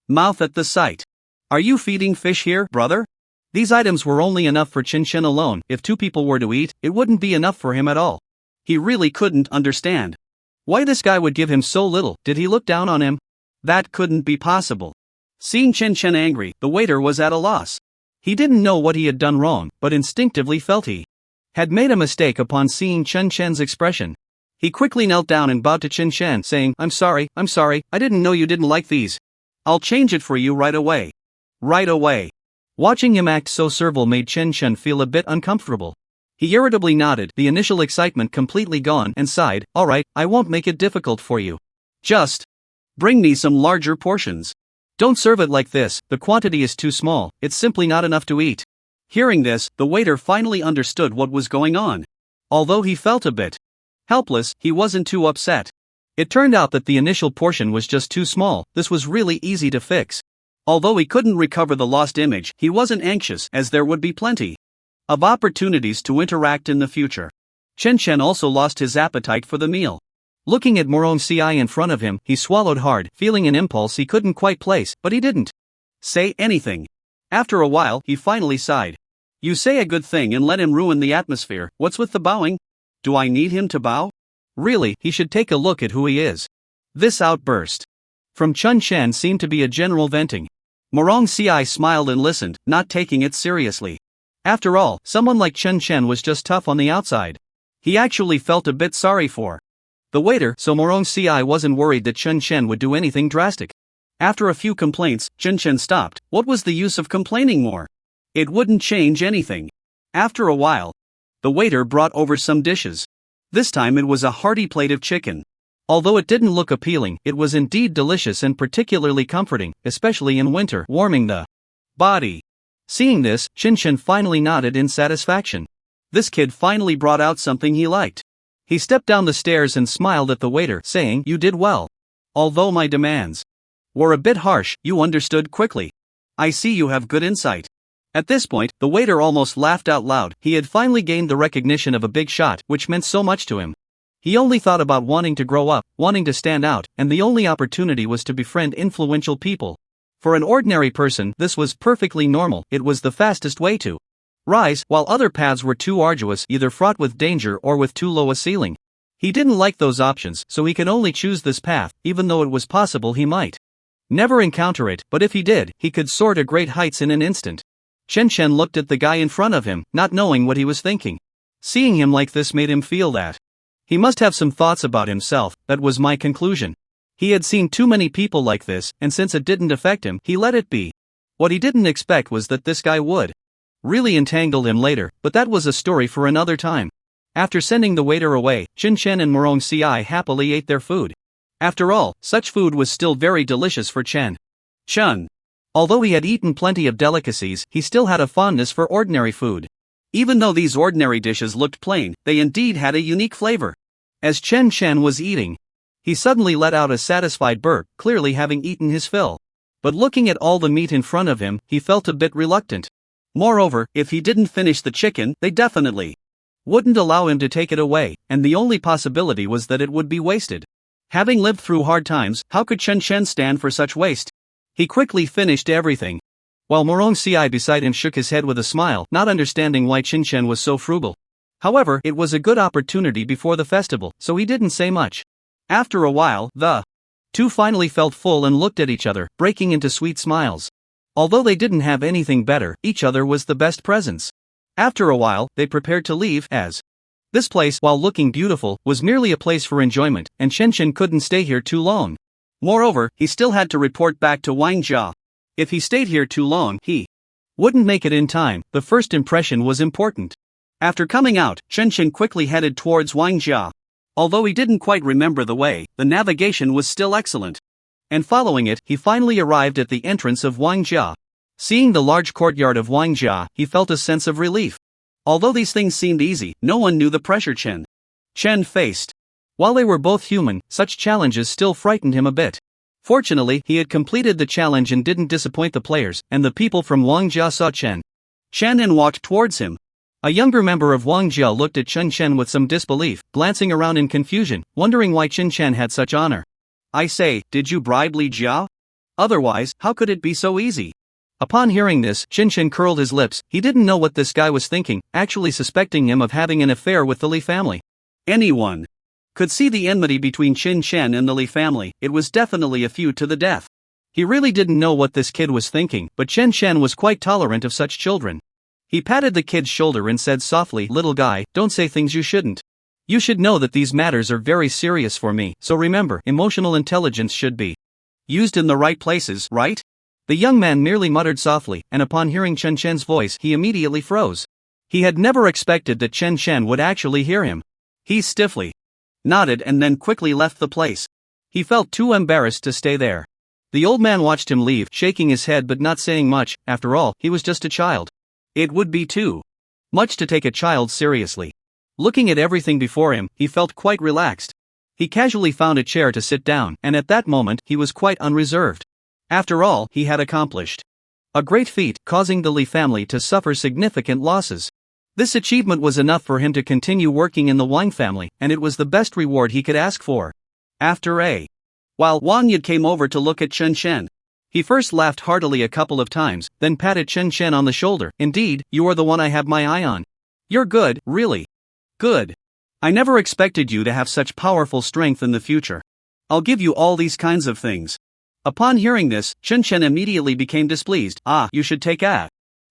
mouth at the sight. "Are you feeding fish here, brother?" These items were only enough for Chen Chen alone. If two people were to eat, it wouldn't be enough for him at all. He really couldn't understand why this guy would give him so little. Did he look down on him? That couldn't be possible. Seeing Chen Chen angry, the waiter was at a loss. He didn't know what he had done wrong, but instinctively felt he had made a mistake upon seeing Chen Chen's expression. He quickly knelt down and bowed to Chen Chen, saying, I'm sorry, I didn't know you didn't like these. I'll change it for you right away." Right away. Watching him act so servile made Chen Chen feel a bit uncomfortable. He irritably nodded, the initial excitement completely gone, and sighed, "Alright, I won't make it difficult for you. Just bring me some larger portions. Don't serve it like this, the quantity is too small, it's simply not enough to eat." Hearing this, the waiter finally understood what was going on. Although he felt a bit helpless, he wasn't too upset. It turned out that the initial portion was just too small. This was really easy to fix. Although he couldn't recover the lost image, he wasn't anxious, as there would be plenty of opportunities to interact in the future. Chen Chen also lost his appetite for the meal. Looking at Morongxi in front of him, he swallowed hard, feeling an impulse he couldn't quite place, but he didn't say anything. After a while, he finally sighed. "You say a good thing and let him ruin the atmosphere. What's with the bowing? Do I need him to bow? Really, he should take a look at who he is." This outburst from Chen Chen seemed to be a general venting. Morongxi smiled and listened, not taking it seriously. After all, someone like Chen Chen was just tough on the outside. He actually felt a bit sorry for the waiter, so Morongxi wasn't worried that Chen Chen would do anything drastic. After a few complaints, Chen Chen stopped. What was the use of complaining more? It wouldn't change anything. After a while, the waiter brought over some dishes. This time it was a hearty plate of chicken. Although it didn't look appealing, it was indeed delicious and particularly comforting, especially in winter, warming the body. Seeing this, Chen Chen finally nodded in satisfaction. This kid finally brought out something he liked. He stepped down the stairs and smiled at the waiter, saying, "You did well. Although my demands were a bit harsh, you understood quickly. I see you have good insight." At this point, the waiter almost laughed out loud. He had finally gained the recognition of a big shot, which meant so much to him. He only thought about wanting to grow up, wanting to stand out, and the only opportunity was to befriend influential people. For an ordinary person, this was perfectly normal. It was the fastest way to rise, while other paths were too arduous, either fraught with danger or with too low a ceiling. He didn't like those options, so he could only choose this path, even though it was possible he might never encounter it, but if he did, he could soar to great heights in an instant. Chen Chen looked at the guy in front of him, not knowing what he was thinking. Seeing him like this made him feel that he must have some thoughts about himself. That was my conclusion. He had seen too many people like this, and since it didn't affect him, he let it be. What he didn't expect was that this guy would really entangle him later, but that was a story for another time. After sending the waiter away, Chen Chen and Morong Si happily ate their food. After all, such food was still very delicious for Chen Chen. Although he had eaten plenty of delicacies, he still had a fondness for ordinary food. Even though these ordinary dishes looked plain, they indeed had a unique flavor. As Chen Chen was eating, he suddenly let out a satisfied burp, clearly having eaten his fill. But looking at all the meat in front of him, he felt a bit reluctant. Moreover, if he didn't finish the chicken, they definitely wouldn't allow him to take it away, and the only possibility was that it would be wasted. Having lived through hard times, how could Chen Chen stand for such waste? He quickly finished everything, while Morong Si beside him shook his head with a smile, not understanding why Chen Chen was so frugal. However, it was a good opportunity before the festival, so he didn't say much. After a while, the two finally felt full and looked at each other, breaking into sweet smiles. Although they didn't have anything better, each other was the best presents. After a while, they prepared to leave, as this place, while looking beautiful, was merely a place for enjoyment, and Chen Chen couldn't stay here too long. Moreover, he still had to report back to Wangjia. If he stayed here too long, he wouldn't make it in time. The first impression was important. After coming out, Chen Chen quickly headed towards Wangjia. Although he didn't quite remember the way, the navigation was still excellent. And following it, he finally arrived at the entrance of Wangjia. Seeing the large courtyard of Wangjia, he felt a sense of relief. Although these things seemed easy, no one knew the pressure Chen faced. While they were both human, such challenges still frightened him a bit. Fortunately, he had completed the challenge and didn't disappoint the players, and the people from Wangjia saw Chen and walked towards him. A younger member of Wangjia looked at Chen Chen with some disbelief, glancing around in confusion, wondering why Chen Chen had such honor. I say, did you bribe Li Jia? Otherwise, how could it be so easy? Upon hearing this, Chen Chen curled his lips. He didn't know what this guy was thinking, actually suspecting him of having an affair with the Li family. Anyone could see the enmity between Chen Chen and the Li family. It was definitely a feud to the death. He really didn't know what this kid was thinking, but Chen Chen was quite tolerant of such children. He patted the kid's shoulder and said softly, "Little guy, don't say things you shouldn't. You should know that these matters are very serious for me, so remember, emotional intelligence should be used in the right places, right?" The young man merely muttered softly, and upon hearing Chen Chen's voice, he immediately froze. He had never expected that Chen Chen would actually hear him. He stiffly nodded and then quickly left the place. He felt too embarrassed to stay there. The old man watched him leave, shaking his head but not saying much. After all, he was just a child. It would be too much to take a child seriously. Looking at everything before him, he felt quite relaxed. He casually found a chair to sit down, and at that moment, he was quite unreserved. After all, he had accomplished a great feat, causing the Li family to suffer significant losses. This achievement was enough for him to continue working in the Wang family, and it was the best reward he could ask for. After a while, Wang Yid came over to look at Chen Chen. He first laughed heartily a couple of times, then patted Chen Chen on the shoulder. "Indeed, you are the one I have my eye on. You're good, really. Good. I never expected you to have such powerful strength in the future. I'll give you all these kinds of things." Upon hearing this, Chen Chen immediately became displeased. You should take a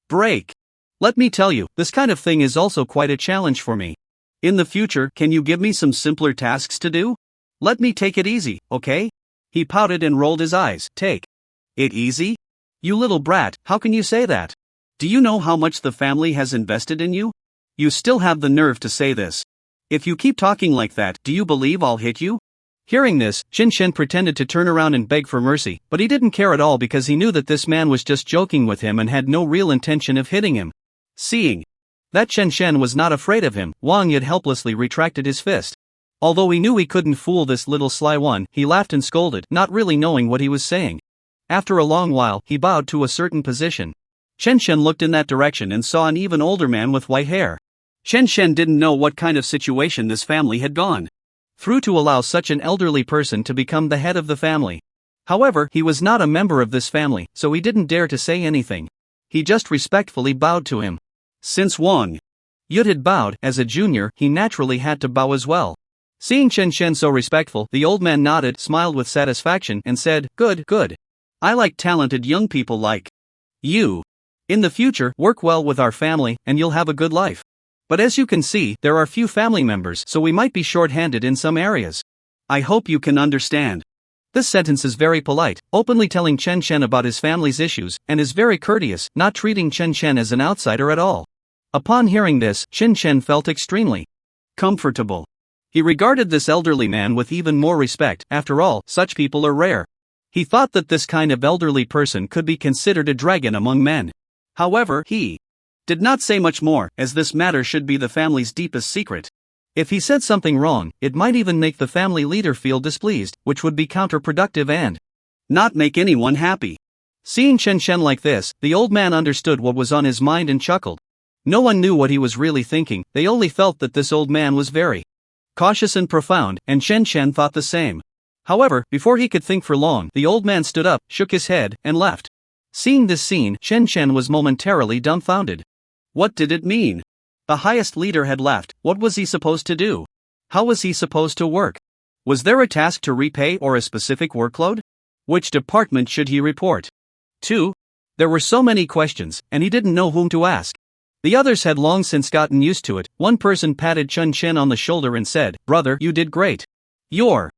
break. Let me tell you, this kind of thing is also quite a challenge for me. In the future, can you give me some simpler tasks to do? Let me take it easy, okay? He pouted and rolled his eyes. Take it easy? You little brat, how can you say that? Do you know how much the family has invested in you? You still have the nerve to say this. If you keep talking like that, do you believe I'll hit you? Hearing this, Chen Chen pretended to turn around and beg for mercy, but he didn't care at all because he knew that this man was just joking with him and had no real intention of hitting him. Seeing that Chen Chen was not afraid of him, Wang Yid helplessly retracted his fist. Although he knew he couldn't fool this little sly one, he laughed and scolded, not really knowing what he was saying. After a long while, he bowed to a certain position. Chen Chen looked in that direction and saw an even older man with white hair. Chen Chen didn't know what kind of situation this family had gone through to allow such an elderly person to become the head of the family. However, he was not a member of this family, so he didn't dare to say anything. He just respectfully bowed to him. Since Wang Yud had bowed, as a junior, he naturally had to bow as well. Seeing Chen Shen so respectful, the old man nodded, smiled with satisfaction, and said, "Good, good. I like talented young people like you. In the future, work well with our family, and you'll have a good life. But as you can see, there are few family members, so we might be short-handed in some areas. I hope you can understand." This sentence is very polite, openly telling Chen Shen about his family's issues, and is very courteous, not treating Chen Shen as an outsider at all. Upon hearing this, Chen Shen felt extremely comfortable. He regarded this elderly man with even more respect. After all, such people are rare. He thought that this kind of elderly person could be considered a dragon among men. However, he did not say much more, as this matter should be the family's deepest secret. If he said something wrong, it might even make the family leader feel displeased, which would be counterproductive and not make anyone happy. Seeing Chen Shen like this, the old man understood what was on his mind and chuckled. No one knew what he was really thinking, they only felt that this old man was very cautious and profound, and Chen Shen thought the same. However, before he could think for long, the old man stood up, shook his head, and left. Seeing this scene, Chen Shen was momentarily dumbfounded. What did it mean? The highest leader had left. What was he supposed to do? How was he supposed to work? Was there a task to repay or a specific workload? Which department should he report to? There were so many questions, and he didn't know whom to ask. The others had long since gotten used to it. One person patted Chen Shen on the shoulder and said, "Brother, you did great. Your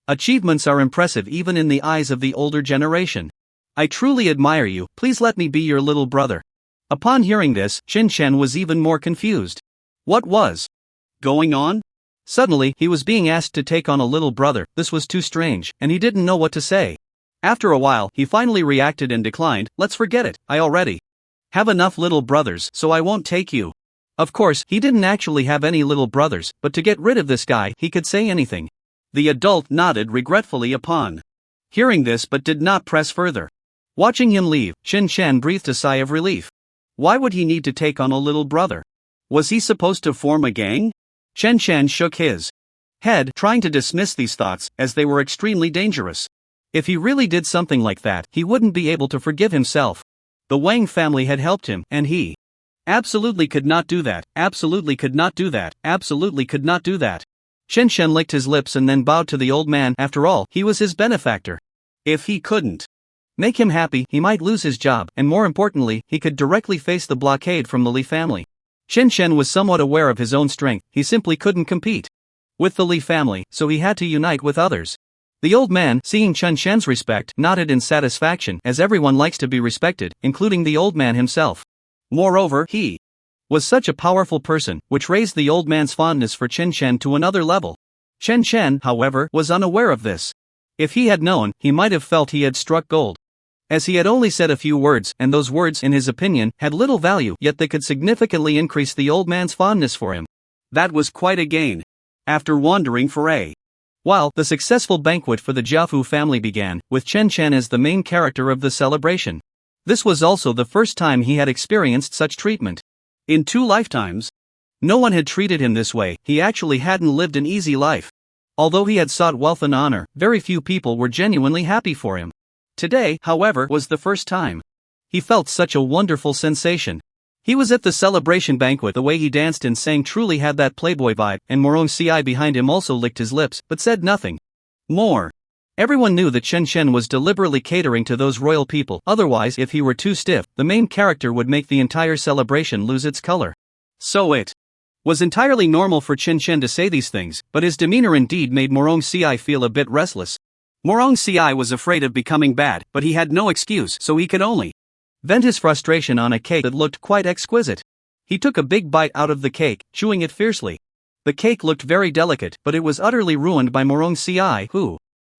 achievements are impressive even in the eyes of the older generation. I truly admire you, please let me be your little brother." Upon hearing this, Chen Shen was even more confused. What was going on? Suddenly, he was being asked to take on a little brother. This was too strange, and he didn't know what to say. After a while, he finally reacted and declined, "Let's forget it, I already have enough little brothers, so I won't take you." Of course, he didn't actually have any little brothers, but to get rid of this guy, he could say anything. The adult nodded regretfully upon hearing this but did not press further. Watching him leave, Chen Shen breathed a sigh of relief. Why would he need to take on a little brother? Was he supposed to form a gang? Chen Shen shook his head, trying to dismiss these thoughts, as they were extremely dangerous. If he really did something like that, he wouldn't be able to forgive himself. The Wang family had helped him, and he absolutely could not do that, absolutely could not do that, absolutely could not do that. Chen Shen licked his lips and then bowed to the old man. After all, he was his benefactor. If he couldn't make him happy, he might lose his job, and more importantly, he could directly face the blockade from the Li family. Chen Shen was somewhat aware of his own strength, he simply couldn't compete with the Li family, so he had to unite with others. The old man, seeing Chen Shen's respect, nodded in satisfaction, as everyone likes to be respected, including the old man himself. Moreover, he was such a powerful person, which raised the old man's fondness for Chen Shen to another level. Chen Shen, however, was unaware of this. If he had known, he might have felt he had struck gold. As he had only said a few words, and those words, in his opinion, had little value, yet they could significantly increase the old man's fondness for him. That was quite a gain. After wandering for a while, the successful banquet for the Jiafu family began, with Chen Shen as the main character of the celebration. This was also the first time he had experienced such treatment. In 2 lifetimes, no one had treated him this way. He actually hadn't lived an easy life. Although he had sought wealth and honor, very few people were genuinely happy for him. Today, however, was the first time. He felt such a wonderful sensation. He was at the celebration banquet. The way he danced and sang truly had that playboy vibe, and Morong Ci behind him also licked his lips, but said nothing more. Everyone knew that Chen Shen was deliberately catering to those royal people, otherwise if he were too stiff, the main character would make the entire celebration lose its color. So it was entirely normal for Chen Shen to say these things, but his demeanor indeed made Morong Ci feel a bit restless. Morong Ci was afraid of becoming bad, but he had no excuse, so he could only vent his frustration on a cake that looked quite exquisite. He took a big bite out of the cake, chewing it fiercely. The cake looked very delicate, but it was utterly ruined by Morong Ci, who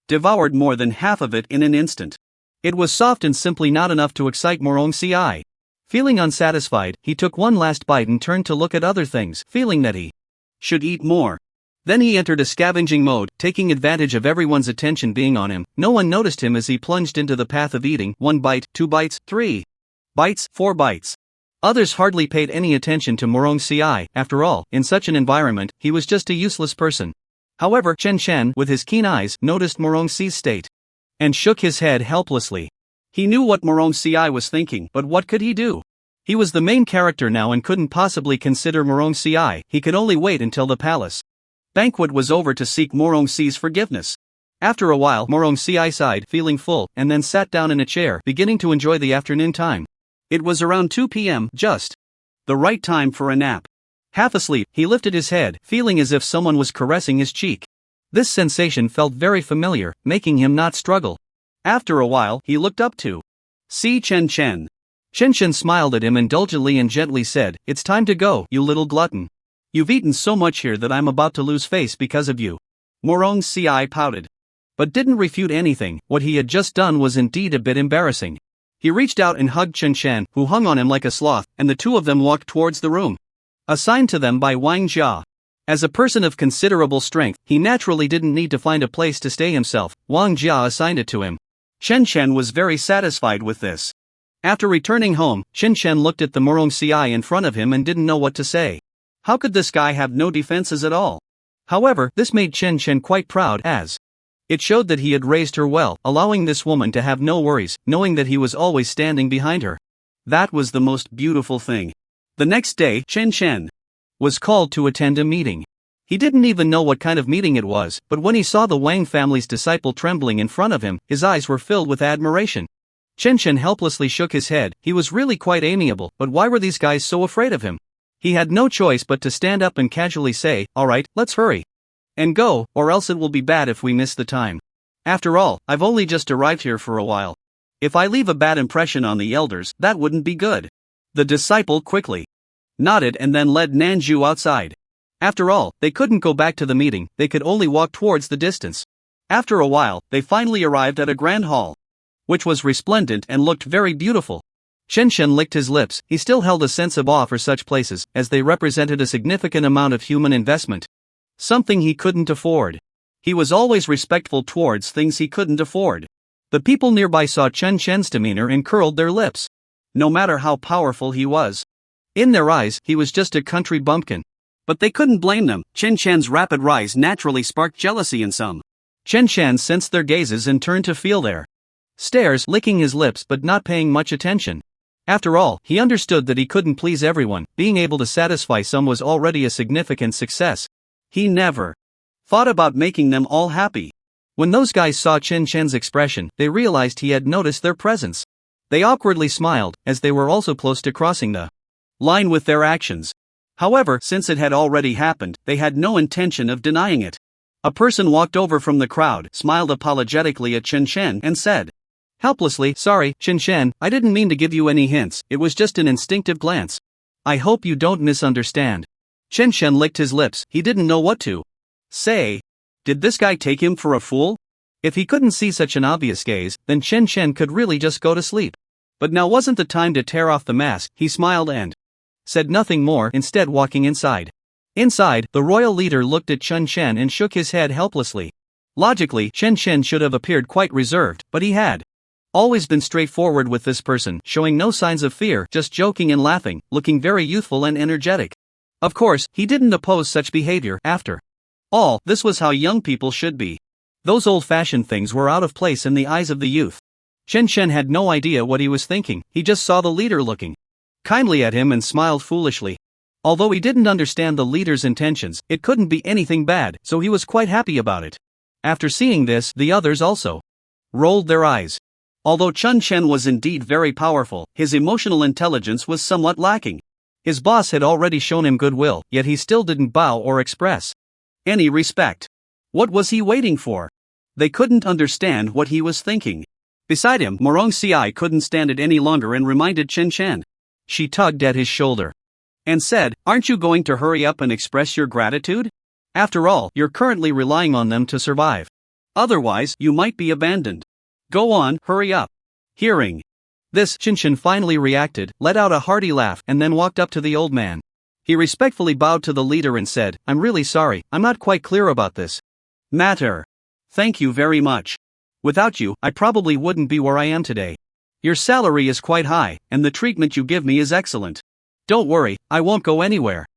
devoured more than half of it in an instant. It was soft and simply not enough to excite Morong Ci. Feeling unsatisfied, he took one last bite and turned to look at other things, feeling that he should eat more. Then he entered a scavenging mode, taking advantage of everyone's attention being on him. No one noticed him as he plunged into the path of eating. 1 bite, 2 bites, 3 bites, 4 bites. Others hardly paid any attention to Morong Ci. After all, in such an environment, he was just a useless person. However, Chen Shen, with his keen eyes, noticed Morong Ci's state and shook his head helplessly. He knew what Morong Ci was thinking, but what could he do? He was the main character now and couldn't possibly consider Morong Ci. He could only wait until the palace Banquet was over to seek Morong-si's forgiveness. After a while, Morong-si sighed, feeling full, and then sat down in a chair, beginning to enjoy the afternoon time. It was around 2 p.m., just the right time for a nap. Half asleep, he lifted his head, feeling as if someone was caressing his cheek. This sensation felt very familiar, making him not struggle. After a while, he looked up to see Chen Chen. Chen Chen smiled at him indulgently and gently said, "It's time to go, you little glutton. You've eaten so much here that I'm about to lose face because of you." Morong-si pouted, but didn't refute anything. What he had just done was indeed a bit embarrassing. He reached out and hugged Chen Chen, who hung on him like a sloth, and the two of them walked towards the room assigned to them by Wang Jia. As a person of considerable strength, he naturally didn't need to find a place to stay himself. Wang Jia assigned it to him. Chen Chen was very satisfied with this. After returning home, Chen Chen looked at the Morong-si in front of him and didn't know what to say. How could this guy have no defenses at all? However, this made Chen Chen quite proud, as it showed that he had raised her well, allowing this woman to have no worries, knowing that he was always standing behind her. That was the most beautiful thing. The next day, Chen Chen was called to attend a meeting. He didn't even know what kind of meeting it was, but when he saw the Wang family's disciple trembling in front of him, his eyes were filled with admiration. Chen Chen helplessly shook his head. He was really quite amiable, but why were these guys so afraid of him? He had no choice but to stand up and casually say, "Alright, let's hurry and go, or else it will be bad if we miss the time. After all, I've only just arrived here for a while. If I leave a bad impression on the elders, that wouldn't be good." The disciple quickly nodded and then led Nanju outside. After all, they couldn't go back to the meeting, they could only walk towards the distance. After a while, they finally arrived at a grand hall, which was resplendent and looked very beautiful. Chen Chen licked his lips. He still held a sense of awe for such places, as they represented a significant amount of human investment. Something he couldn't afford. He was always respectful towards things he couldn't afford. The people nearby saw Chen Chen's demeanor and curled their lips. No matter how powerful he was, in their eyes, he was just a country bumpkin. But they couldn't blame them. Chen Chen's rapid rise naturally sparked jealousy in some. Chen Chen sensed their gazes and turned to feel their stares, licking his lips but not paying much attention. After all, he understood that he couldn't please everyone. Being able to satisfy some was already a significant success. He never thought about making them all happy. When those guys saw Chen Chen's expression, they realized he had noticed their presence. They awkwardly smiled, as they were also close to crossing the line with their actions. However, since it had already happened, they had no intention of denying it. A person walked over from the crowd, smiled apologetically at Chen Chen, and said helplessly, "Sorry, Chen Chen, I didn't mean to give you any hints, it was just an instinctive glance. I hope you don't misunderstand." Chen Chen licked his lips. He didn't know what to say. Did this guy take him for a fool? If he couldn't see such an obvious gaze, then Chen Chen could really just go to sleep. But now wasn't the time to tear off the mask. He smiled and said nothing more, instead walking inside. Inside, the royal leader looked at Chen Chen and shook his head helplessly. Logically, Chen Chen should have appeared quite reserved, but he had always been straightforward with this person, showing no signs of fear, just joking and laughing, looking very youthful and energetic. Of course, he didn't oppose such behavior. After all, this was how young people should be. Those old-fashioned things were out of place in the eyes of the youth. Chen Chen had no idea what he was thinking. He just saw the leader looking kindly at him and smiled foolishly. Although he didn't understand the leader's intentions, it couldn't be anything bad, so he was quite happy about it. After seeing this, the others also rolled their eyes. Although Chen Chen was indeed very powerful, his emotional intelligence was somewhat lacking. His boss had already shown him goodwill, yet he still didn't bow or express any respect. What was he waiting for? They couldn't understand what he was thinking. Beside him, Morong-si couldn't stand it any longer and reminded Chen Chen. She tugged at his shoulder and said, "Aren't you going to hurry up and express your gratitude? After all, you're currently relying on them to survive. Otherwise, you might be abandoned. Go on, hurry up." Hearing this, Chen Chen finally reacted, let out a hearty laugh, and then walked up to the old man. He respectfully bowed to the leader and said, "I'm really sorry, I'm not quite clear about this matter. Thank you very much. Without you, I probably wouldn't be where I am today. Your salary is quite high, and the treatment you give me is excellent. Don't worry, I won't go anywhere.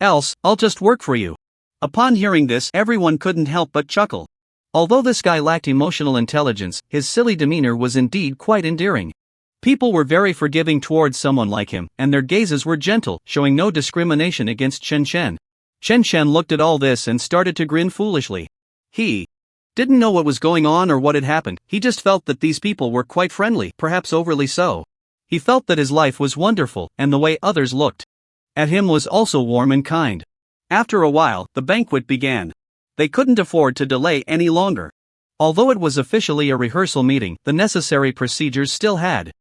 Else, I'll just work for you." Upon hearing this, everyone couldn't help but chuckle. Although this guy lacked emotional intelligence, his silly demeanor was indeed quite endearing. People were very forgiving towards someone like him, and their gazes were gentle, showing no discrimination against Chen Chen. Chen Shen looked at all this and started to grin foolishly. He didn't know what was going on or what had happened, he just felt that these people were quite friendly, perhaps overly so. He felt that his life was wonderful, and the way others looked at him was also warm and kind. After a while, the banquet began. They couldn't afford to delay any longer. Although it was officially a rehearsal meeting, the necessary procedures still had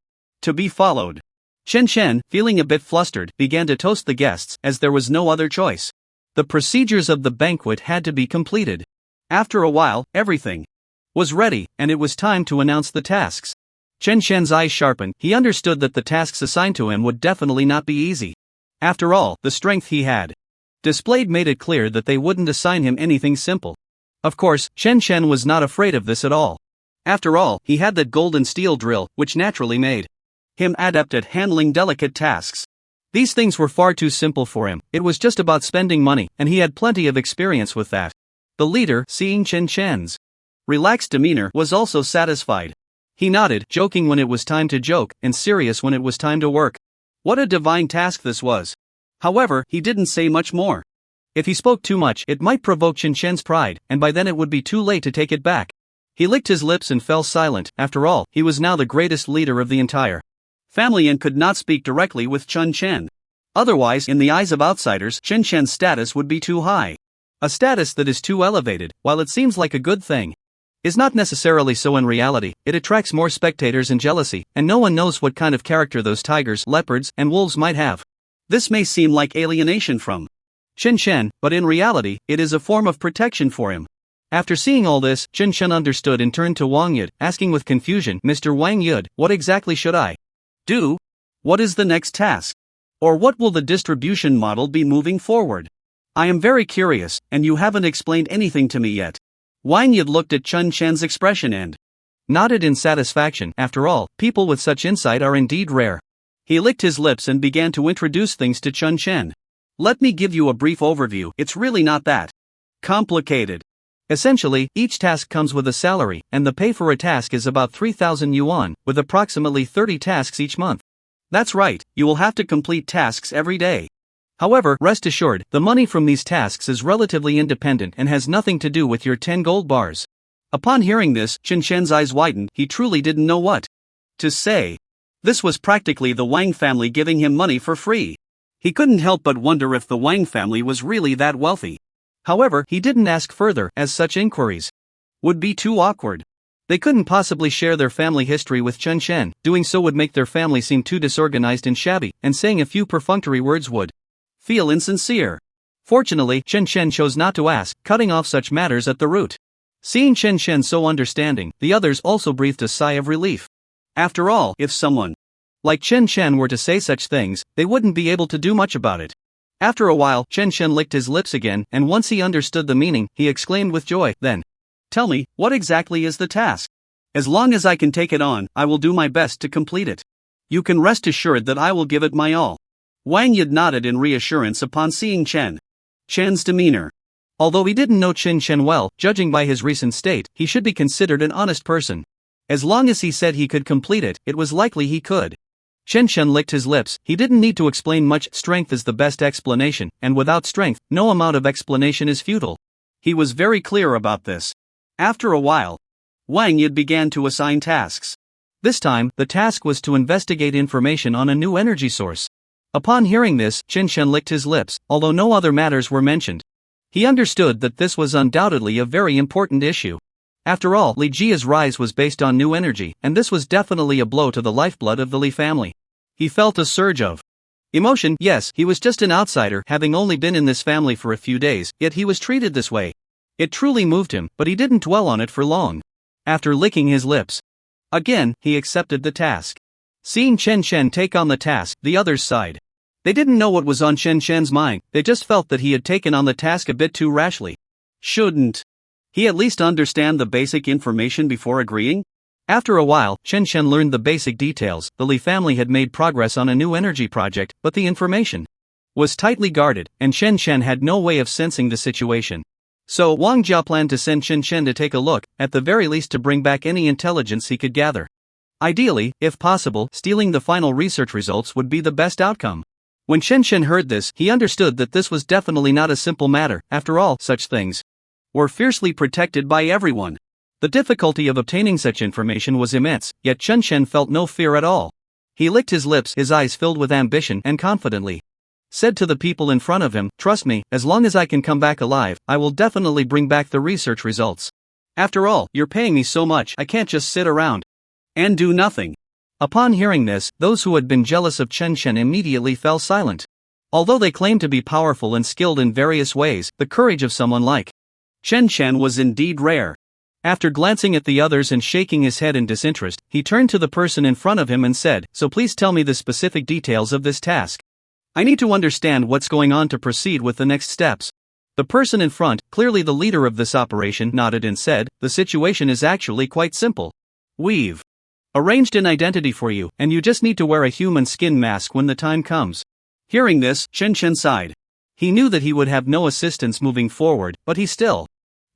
to be followed. Chen Shen, feeling a bit flustered, began to toast the guests, as there was no other choice. The procedures of the banquet had to be completed. After a while, everything was ready, and it was time to announce the tasks. Chen Shen's eyes sharpened, he understood that the tasks assigned to him would definitely not be easy. After all, the strength he had displayed made it clear that they wouldn't assign him anything simple. Of course, Chen Shen was not afraid of this at all. After all, he had that golden steel drill, which naturally made him adept at handling delicate tasks. These things were far too simple for him, it was just about spending money, and he had plenty of experience with that. The leader, seeing Chen Shen's relaxed demeanor, was also satisfied. He nodded, joking when it was time to joke, and serious when it was time to work. What a divine task this was. However, he didn't say much more. If he spoke too much, it might provoke Chen Shen's pride, and by then it would be too late to take it back. He licked his lips and fell silent. After all, he was now the greatest leader of the entire family and could not speak directly with Chen Shen. Otherwise, in the eyes of outsiders, Chen Shen's status would be too high. A status that is too elevated, while it seems like a good thing, is not necessarily so in reality. It attracts more spectators and jealousy, and no one knows what kind of character those tigers, leopards, and wolves might have. This may seem like alienation from Chen Shen, but in reality, it is a form of protection for him. After seeing all this, Chen Shen understood and turned to Wang Yud, asking with confusion, "Mr. Wang Yud, what exactly should I do? What is the next task? Or what will the distribution model be moving forward? I am very curious, and you haven't explained anything to me yet." Wang Yud looked at Chen Shen's expression and nodded in satisfaction. After all, people with such insight are indeed rare. He licked his lips and began to introduce things to Chen Shen. "Let me give you a brief overview, it's really not that complicated. Essentially, each task comes with a salary, and the pay for a task is about 3,000 yuan, with approximately 30 tasks each month. That's right, you will have to complete tasks every day. However, rest assured, the money from these tasks is relatively independent and has nothing to do with your 10 gold bars." Upon hearing this, Chen Shen's eyes widened, he truly didn't know what to say. This was practically the Wang family giving him money for free. He couldn't help but wonder if the Wang family was really that wealthy. However, he didn't ask further, as such inquiries would be too awkward. They couldn't possibly share their family history with Chen Shen, doing so would make their family seem too disorganized and shabby, and saying a few perfunctory words would feel insincere. Fortunately, Chen Shen chose not to ask, cutting off such matters at the root. Seeing Chen Shen so understanding, the others also breathed a sigh of relief. After all, if someone like Chen Shen were to say such things, they wouldn't be able to do much about it. After a while, Chen Shen licked his lips again, and once he understood the meaning, he exclaimed with joy, "Then, tell me, what exactly is the task? As long as I can take it on, I will do my best to complete it. You can rest assured that I will give it my all." Wang Yud nodded in reassurance upon seeing Chen Shen's demeanor. Although he didn't know Chen Shen well, judging by his recent state, he should be considered an honest person. As long as he said he could complete it, it was likely he could. Chen Shen licked his lips, he didn't need to explain much, strength is the best explanation, and without strength, no amount of explanation is futile. He was very clear about this. After a while, Wang Yud began to assign tasks. This time, the task was to investigate information on a new energy source. Upon hearing this, Chen Shen licked his lips, although no other matters were mentioned. He understood that this was undoubtedly a very important issue. After all, Li Jia's rise was based on new energy, and this was definitely a blow to the lifeblood of the Li family. He felt a surge of emotion. Yes, he was just an outsider, having only been in this family for a few days, yet he was treated this way. It truly moved him, but he didn't dwell on it for long. After licking his lips again, he accepted the task. Seeing Chen Shen take on the task, the others sighed. They didn't know what was on Chen Shen's mind, they just felt that he had taken on the task a bit too rashly. Shouldn't he at least understand the basic information before agreeing? After a while, Chen Shen learned the basic details. The Li family had made progress on a new energy project, but the information was tightly guarded, and Chen Shen had no way of sensing the situation. So Wang Jia planned to send Chen Shen to take a look, at the very least to bring back any intelligence he could gather. Ideally, if possible, stealing the final research results would be the best outcome. When Chen Chen heard this, he understood that this was definitely not a simple matter. After all, such things were fiercely protected by everyone. The difficulty of obtaining such information was immense, yet Chen Chen felt no fear at all. He licked his lips, his eyes filled with ambition, and confidently said to the people in front of him, "Trust me, as long as I can come back alive, I will definitely bring back the research results. After all, you're paying me so much, I can't just sit around and do nothing." Upon hearing this, those who had been jealous of Chen Chen immediately fell silent. Although they claimed to be powerful and skilled in various ways, the courage of someone like Chen Chen was indeed rare. After glancing at the others and shaking his head in disinterest, he turned to the person in front of him and said, "So please tell me the specific details of this task. I need to understand what's going on to proceed with the next steps." The person in front, clearly the leader of this operation, nodded and said, "The situation is actually quite simple. We've arranged an identity for you, and you just need to wear a human skin mask when the time comes." Hearing this, Chen Chen sighed. He knew that he would have no assistance moving forward, but he still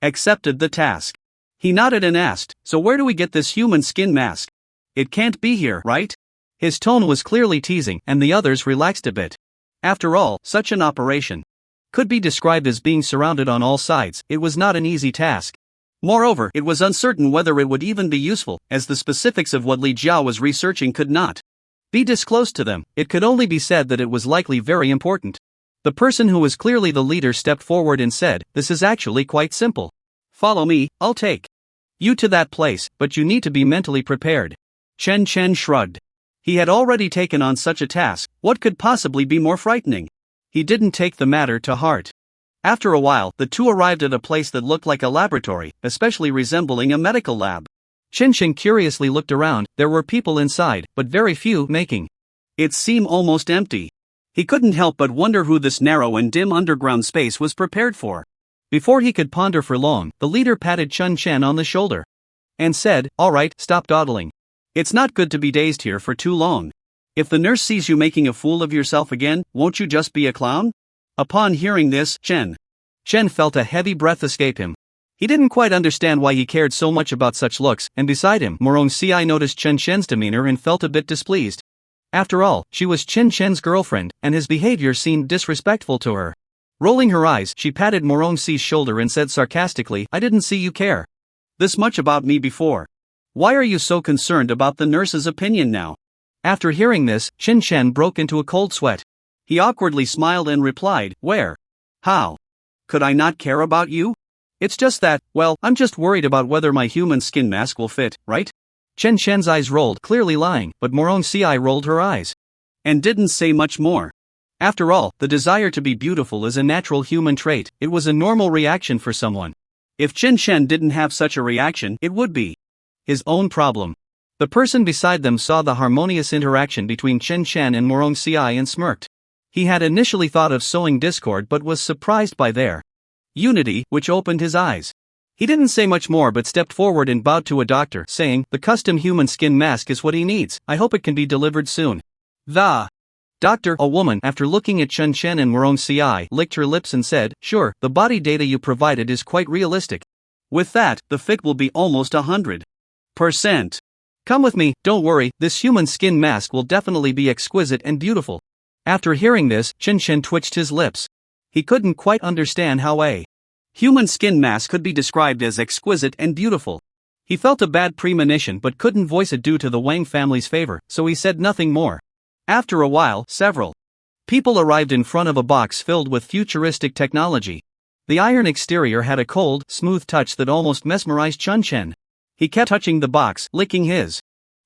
accepted the task. He nodded and asked, "So where do we get this human skin mask? It can't be here, right?" His tone was clearly teasing, and the others relaxed a bit. After all, such an operation could be described as being surrounded on all sides. It was not an easy task. Moreover, it was uncertain whether it would even be useful, as the specifics of what Li Jiao was researching could not be disclosed to them. It could only be said that it was likely very important. The person who was clearly the leader stepped forward and said, "This is actually quite simple. Follow me, I'll take you to that place, but you need to be mentally prepared." Chen Chen shrugged. He had already taken on such a task. What could possibly be more frightening? He didn't take the matter to heart. After a while, the two arrived at a place that looked like a laboratory, especially resembling a medical lab. Chen Chen curiously looked around. There were people inside, but very few, making it seem almost empty. He couldn't help but wonder who this narrow and dim underground space was prepared for. Before he could ponder for long, the leader patted Chen Chen on the shoulder and said, "All right, stop dawdling. It's not good to be dazed here for too long. If the nurse sees you making a fool of yourself again, won't you just be a clown?" Upon hearing this, Chen felt a heavy breath escape him. He didn't quite understand why he cared so much about such looks, and beside him, Morong Ci noticed Chen Chen's demeanor and felt a bit displeased. After all, she was Chen Chen's girlfriend, and his behavior seemed disrespectful to her. Rolling her eyes, she patted Morong Ci's shoulder and said sarcastically, "I didn't see you care this much about me before. Why are you so concerned about the nurse's opinion now?" After hearing this, Chen Chen broke into a cold sweat. He awkwardly smiled and replied, "Where? How could I not care about you? It's just that, well, I'm just worried about whether my human skin mask will fit, right?" Chen Chen's eyes rolled, clearly lying, but Morong Ci rolled her eyes and didn't say much more. After all, the desire to be beautiful is a natural human trait. It was a normal reaction for someone. If Chen Chen didn't have such a reaction, it would be his own problem. The person beside them saw the harmonious interaction between Chen Chen and Morong Ci and smirked. He had initially thought of sowing discord but was surprised by their unity, which opened his eyes. He didn't say much more but stepped forward and bowed to a doctor, saying, "The custom human skin mask is what he needs. I hope it can be delivered soon." The doctor, a woman, after looking at Chen Chen and Morong Ci, licked her lips and said, "Sure, the body data you provided is quite realistic. With that, the fit will be almost 100%. Come with me, don't worry, this human skin mask will definitely be exquisite and beautiful." After hearing this, Chen Chen twitched his lips. He couldn't quite understand how a human skin mask could be described as exquisite and beautiful. He felt a bad premonition but couldn't voice it due to the Wang family's favor, so he said nothing more. After a while, several people arrived in front of a box filled with futuristic technology. The iron exterior had a cold, smooth touch that almost mesmerized Chen Chen. He kept touching the box, licking his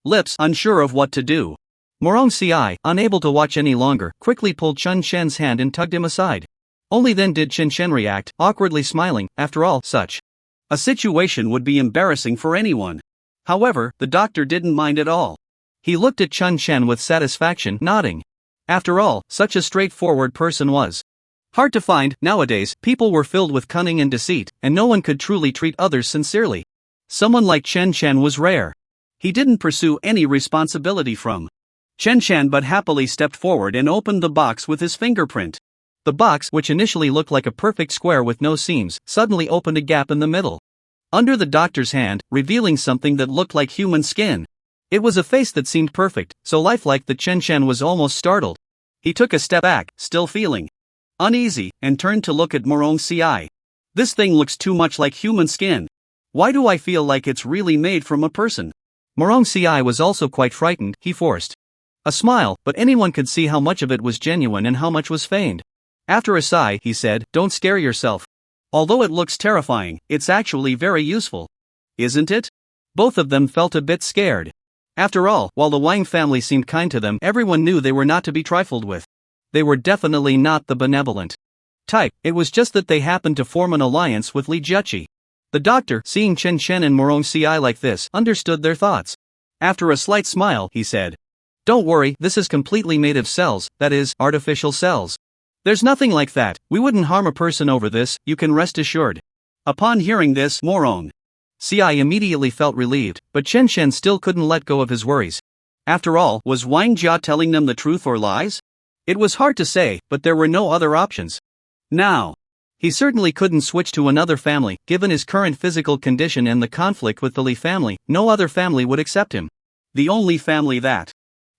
lips, unsure of what to do. Morong Ci, unable to watch any longer, quickly pulled Chen Chen's hand and tugged him aside. Only then did Chen Chen react, awkwardly smiling. After all, such a situation would be embarrassing for anyone. However, the doctor didn't mind at all. He looked at Chen Chen with satisfaction, nodding. After all, such a straightforward person was hard to find. Nowadays, people were filled with cunning and deceit, and no one could truly treat others sincerely. Someone like Chen Chen was rare. He didn't pursue any responsibility from Chen Chen but happily stepped forward and opened the box with his fingerprint. The box, which initially looked like a perfect square with no seams, suddenly opened a gap in the middle under the doctor's hand, revealing something that looked like human skin. It was a face that seemed perfect, so lifelike that Chen Chen was almost startled. He took a step back, still feeling uneasy, and turned to look at Morong Ci. This thing looks too much like human skin. Why do I feel like it's really made from a person? Morong Ci was also quite frightened. He forced a smile, but anyone could see how much of it was genuine and how much was feigned. After a sigh, he said, "Don't scare yourself. Although it looks terrifying, it's actually very useful. Isn't it?" Both of them felt a bit scared. After all, while the Wang family seemed kind to them, everyone knew they were not to be trifled with. They were definitely not the benevolent type. It was just that they happened to form an alliance with Li Jiaqi. The doctor, seeing Chen Chen and Morong Ci like this, understood their thoughts. After a slight smile, he said, "Don't worry, this is completely made of cells, that is, artificial cells. There's nothing like that, we wouldn't harm a person over this, you can rest assured." Upon hearing this, Morong Ci immediately felt relieved, but Chen Chen still couldn't let go of his worries. After all, was Wang Jia telling them the truth or lies? It was hard to say, but there were no other options. Now, he certainly couldn't switch to another family, given his current physical condition and the conflict with the Li family. No other family would accept him. The only family that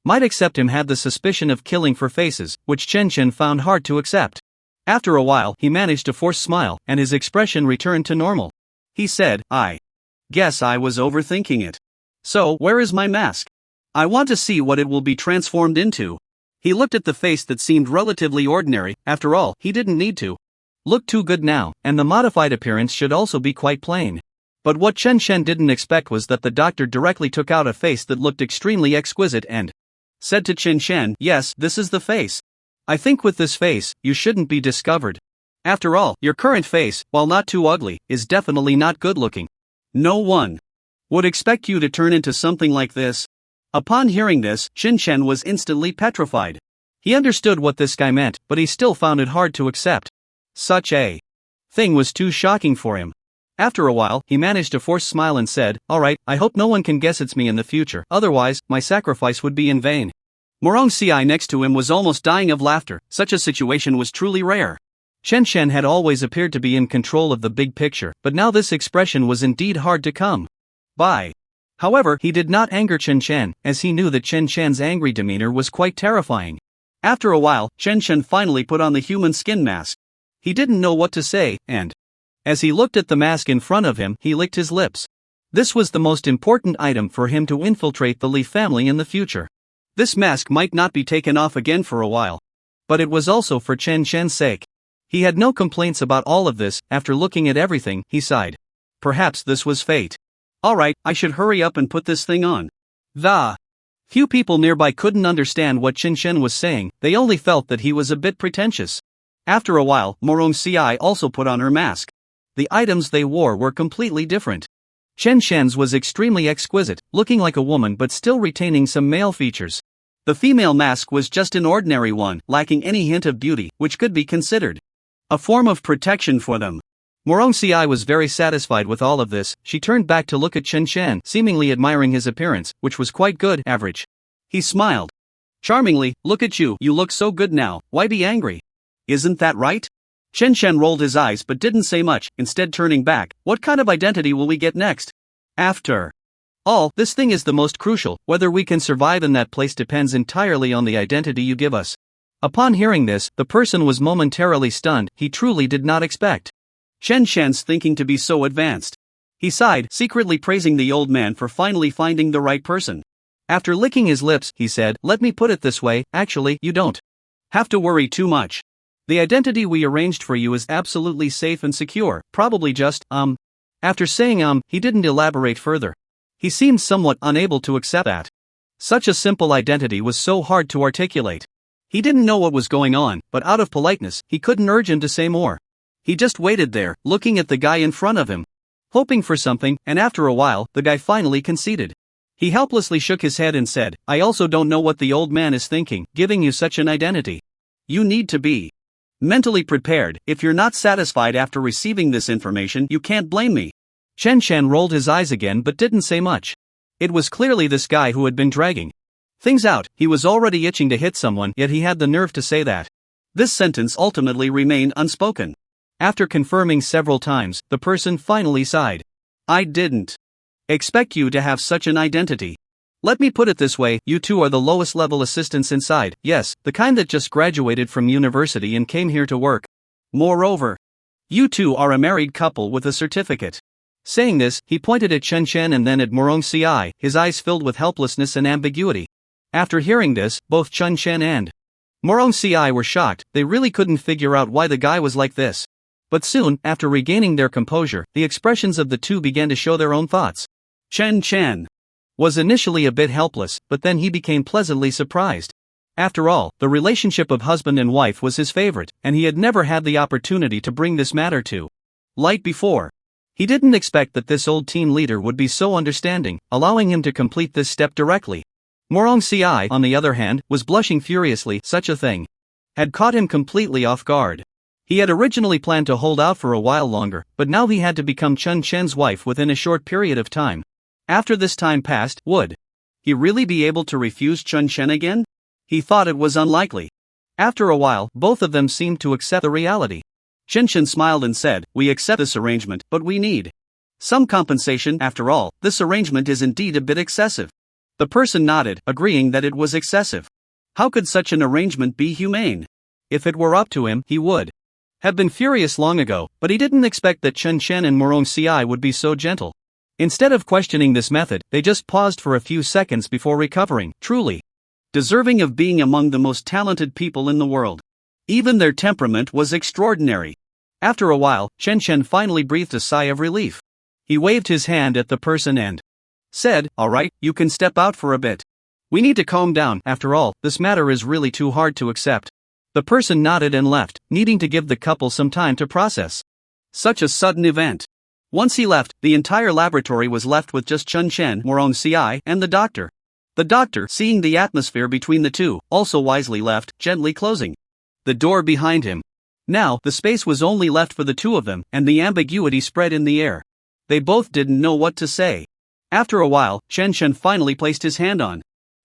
might accept him had the suspicion of killing for faces, which Chen Chen found hard to accept. After a while, he managed to force a smile, and his expression returned to normal. He said, "I guess I was overthinking it. So, where is my mask? I want to see what it will be transformed into." He looked at the face that seemed relatively ordinary. After all, he didn't need to look too good now, and the modified appearance should also be quite plain. But what Chen Chen didn't expect was that the doctor directly took out a face that looked extremely exquisite and said to Chen Chen, "Yes, this is the face. I think with this face, you shouldn't be discovered. After all, your current face, while not too ugly, is definitely not good looking. No one would expect you to turn into something like this." Upon hearing this, Chen Chen was instantly petrified. He understood what this guy meant, but he still found it hard to accept. Such a thing was too shocking for him. After a while, he managed to force a smile and said, "Alright, I hope no one can guess it's me in the future, otherwise, my sacrifice would be in vain." Morong Ci next to him was almost dying of laughter. Such a situation was truly rare. Chen Chen had always appeared to be in control of the big picture, but now this expression was indeed hard to come by. However, he did not anger Chen Chen, as he knew that Chen Chen's angry demeanor was quite terrifying. After a while, Chen Chen finally put on the human skin mask. He didn't know what to say, and as he looked at the mask in front of him, he licked his lips. This was the most important item for him to infiltrate the Li family in the future. This mask might not be taken off again for a while. But it was also for Chen Chen's sake. He had no complaints about all of this. After looking at everything, he sighed. Perhaps this was fate. Alright, I should hurry up and put this thing on. The few people nearby couldn't understand what Chen Chen was saying, they only felt that he was a bit pretentious. After a while, Morong Ci also put on her mask. The items they wore were completely different. Chen Chen's was extremely exquisite, looking like a woman but still retaining some male features. The female mask was just an ordinary one, lacking any hint of beauty, which could be considered a form of protection for them. Morong Ci was very satisfied with all of this. She turned back to look at Chen Chen, seemingly admiring his appearance, which was quite good, average. He smiled charmingly. "Look at you, you look so good now, why be angry? Isn't that right?" Chen Chen rolled his eyes but didn't say much, instead turning back. "What kind of identity will we get next? After all, this thing is the most crucial. Whether we can survive in that place depends entirely on the identity you give us." Upon hearing this, the person was momentarily stunned. He truly did not expect Chen Chen's thinking to be so advanced. He sighed, secretly praising the old man for finally finding the right person. After licking his lips, he said, "Let me put it this way, actually, you don't have to worry too much. The identity we arranged for you is absolutely safe and secure, probably just, After saying he didn't elaborate further. He seemed somewhat unable to accept that such a simple identity was so hard to articulate. He didn't know what was going on, but out of politeness, he couldn't urge him to say more. He just waited there, looking at the guy in front of him, hoping for something, and after a while, the guy finally conceded. He helplessly shook his head and said, "I also don't know what the old man is thinking, giving you such an identity. You need to be mentally prepared. If you're not satisfied after receiving this information, you can't blame me." Chen Chen rolled his eyes again but didn't say much. It was clearly this guy who had been dragging things out. He was already itching to hit someone, yet he had the nerve to say that. This sentence ultimately remained unspoken. After confirming several times, the person finally sighed. "I didn't expect you to have such an identity. Let me put it this way, you two are the lowest level assistants inside, yes, the kind that just graduated from university and came here to work. Moreover, you two are a married couple with a certificate. Saying this, he pointed at Chen Chen and then at Morong Si, his eyes filled with helplessness and ambiguity. After hearing this, both Chen Chen and Morong Si were shocked. They really couldn't figure out why the guy was like this. But soon, after regaining their composure, the expressions of the two began to show their own thoughts. Chen Chen was initially a bit helpless, but then he became pleasantly surprised. After all, the relationship of husband and wife was his favorite, and he had never had the opportunity to bring this matter to light before. He didn't expect that this old teen leader would be so understanding, allowing him to complete this step directly. Morong Si, on the other hand, was blushing furiously. Such a thing had caught him completely off guard. He had originally planned to hold out for a while longer, but now he had to become Chen Chen's wife within a short period of time. After this time passed, would he really be able to refuse Chen Chen again? He thought it was unlikely. After a while, both of them seemed to accept the reality. Chen Chen smiled and said, "We accept this arrangement, but we need some compensation. After all, this arrangement is indeed a bit excessive." The person nodded, agreeing that it was excessive. How could such an arrangement be humane? If it were up to him, he would have been furious long ago, but he didn't expect that Chen Chen and Morong Si would be so gentle. Instead of questioning this method, they just paused for a few seconds before recovering. Truly deserving of being among the most talented people in the world. Even their temperament was extraordinary. After a while, Chen Chen finally breathed a sigh of relief. He waved his hand at the person and said, "Alright, you can step out for a bit. We need to calm down. After all, this matter is really too hard to accept." The person nodded and left, needing to give the couple some time to process such a sudden event. Once he left, the entire laboratory was left with just Chen Chen, Morong Si, and the doctor. The doctor, seeing the atmosphere between the two, also wisely left, gently closing the door behind him. Now, the space was only left for the two of them, and the ambiguity spread in the air. They both didn't know what to say. After a while, Chen Chen finally placed his hand on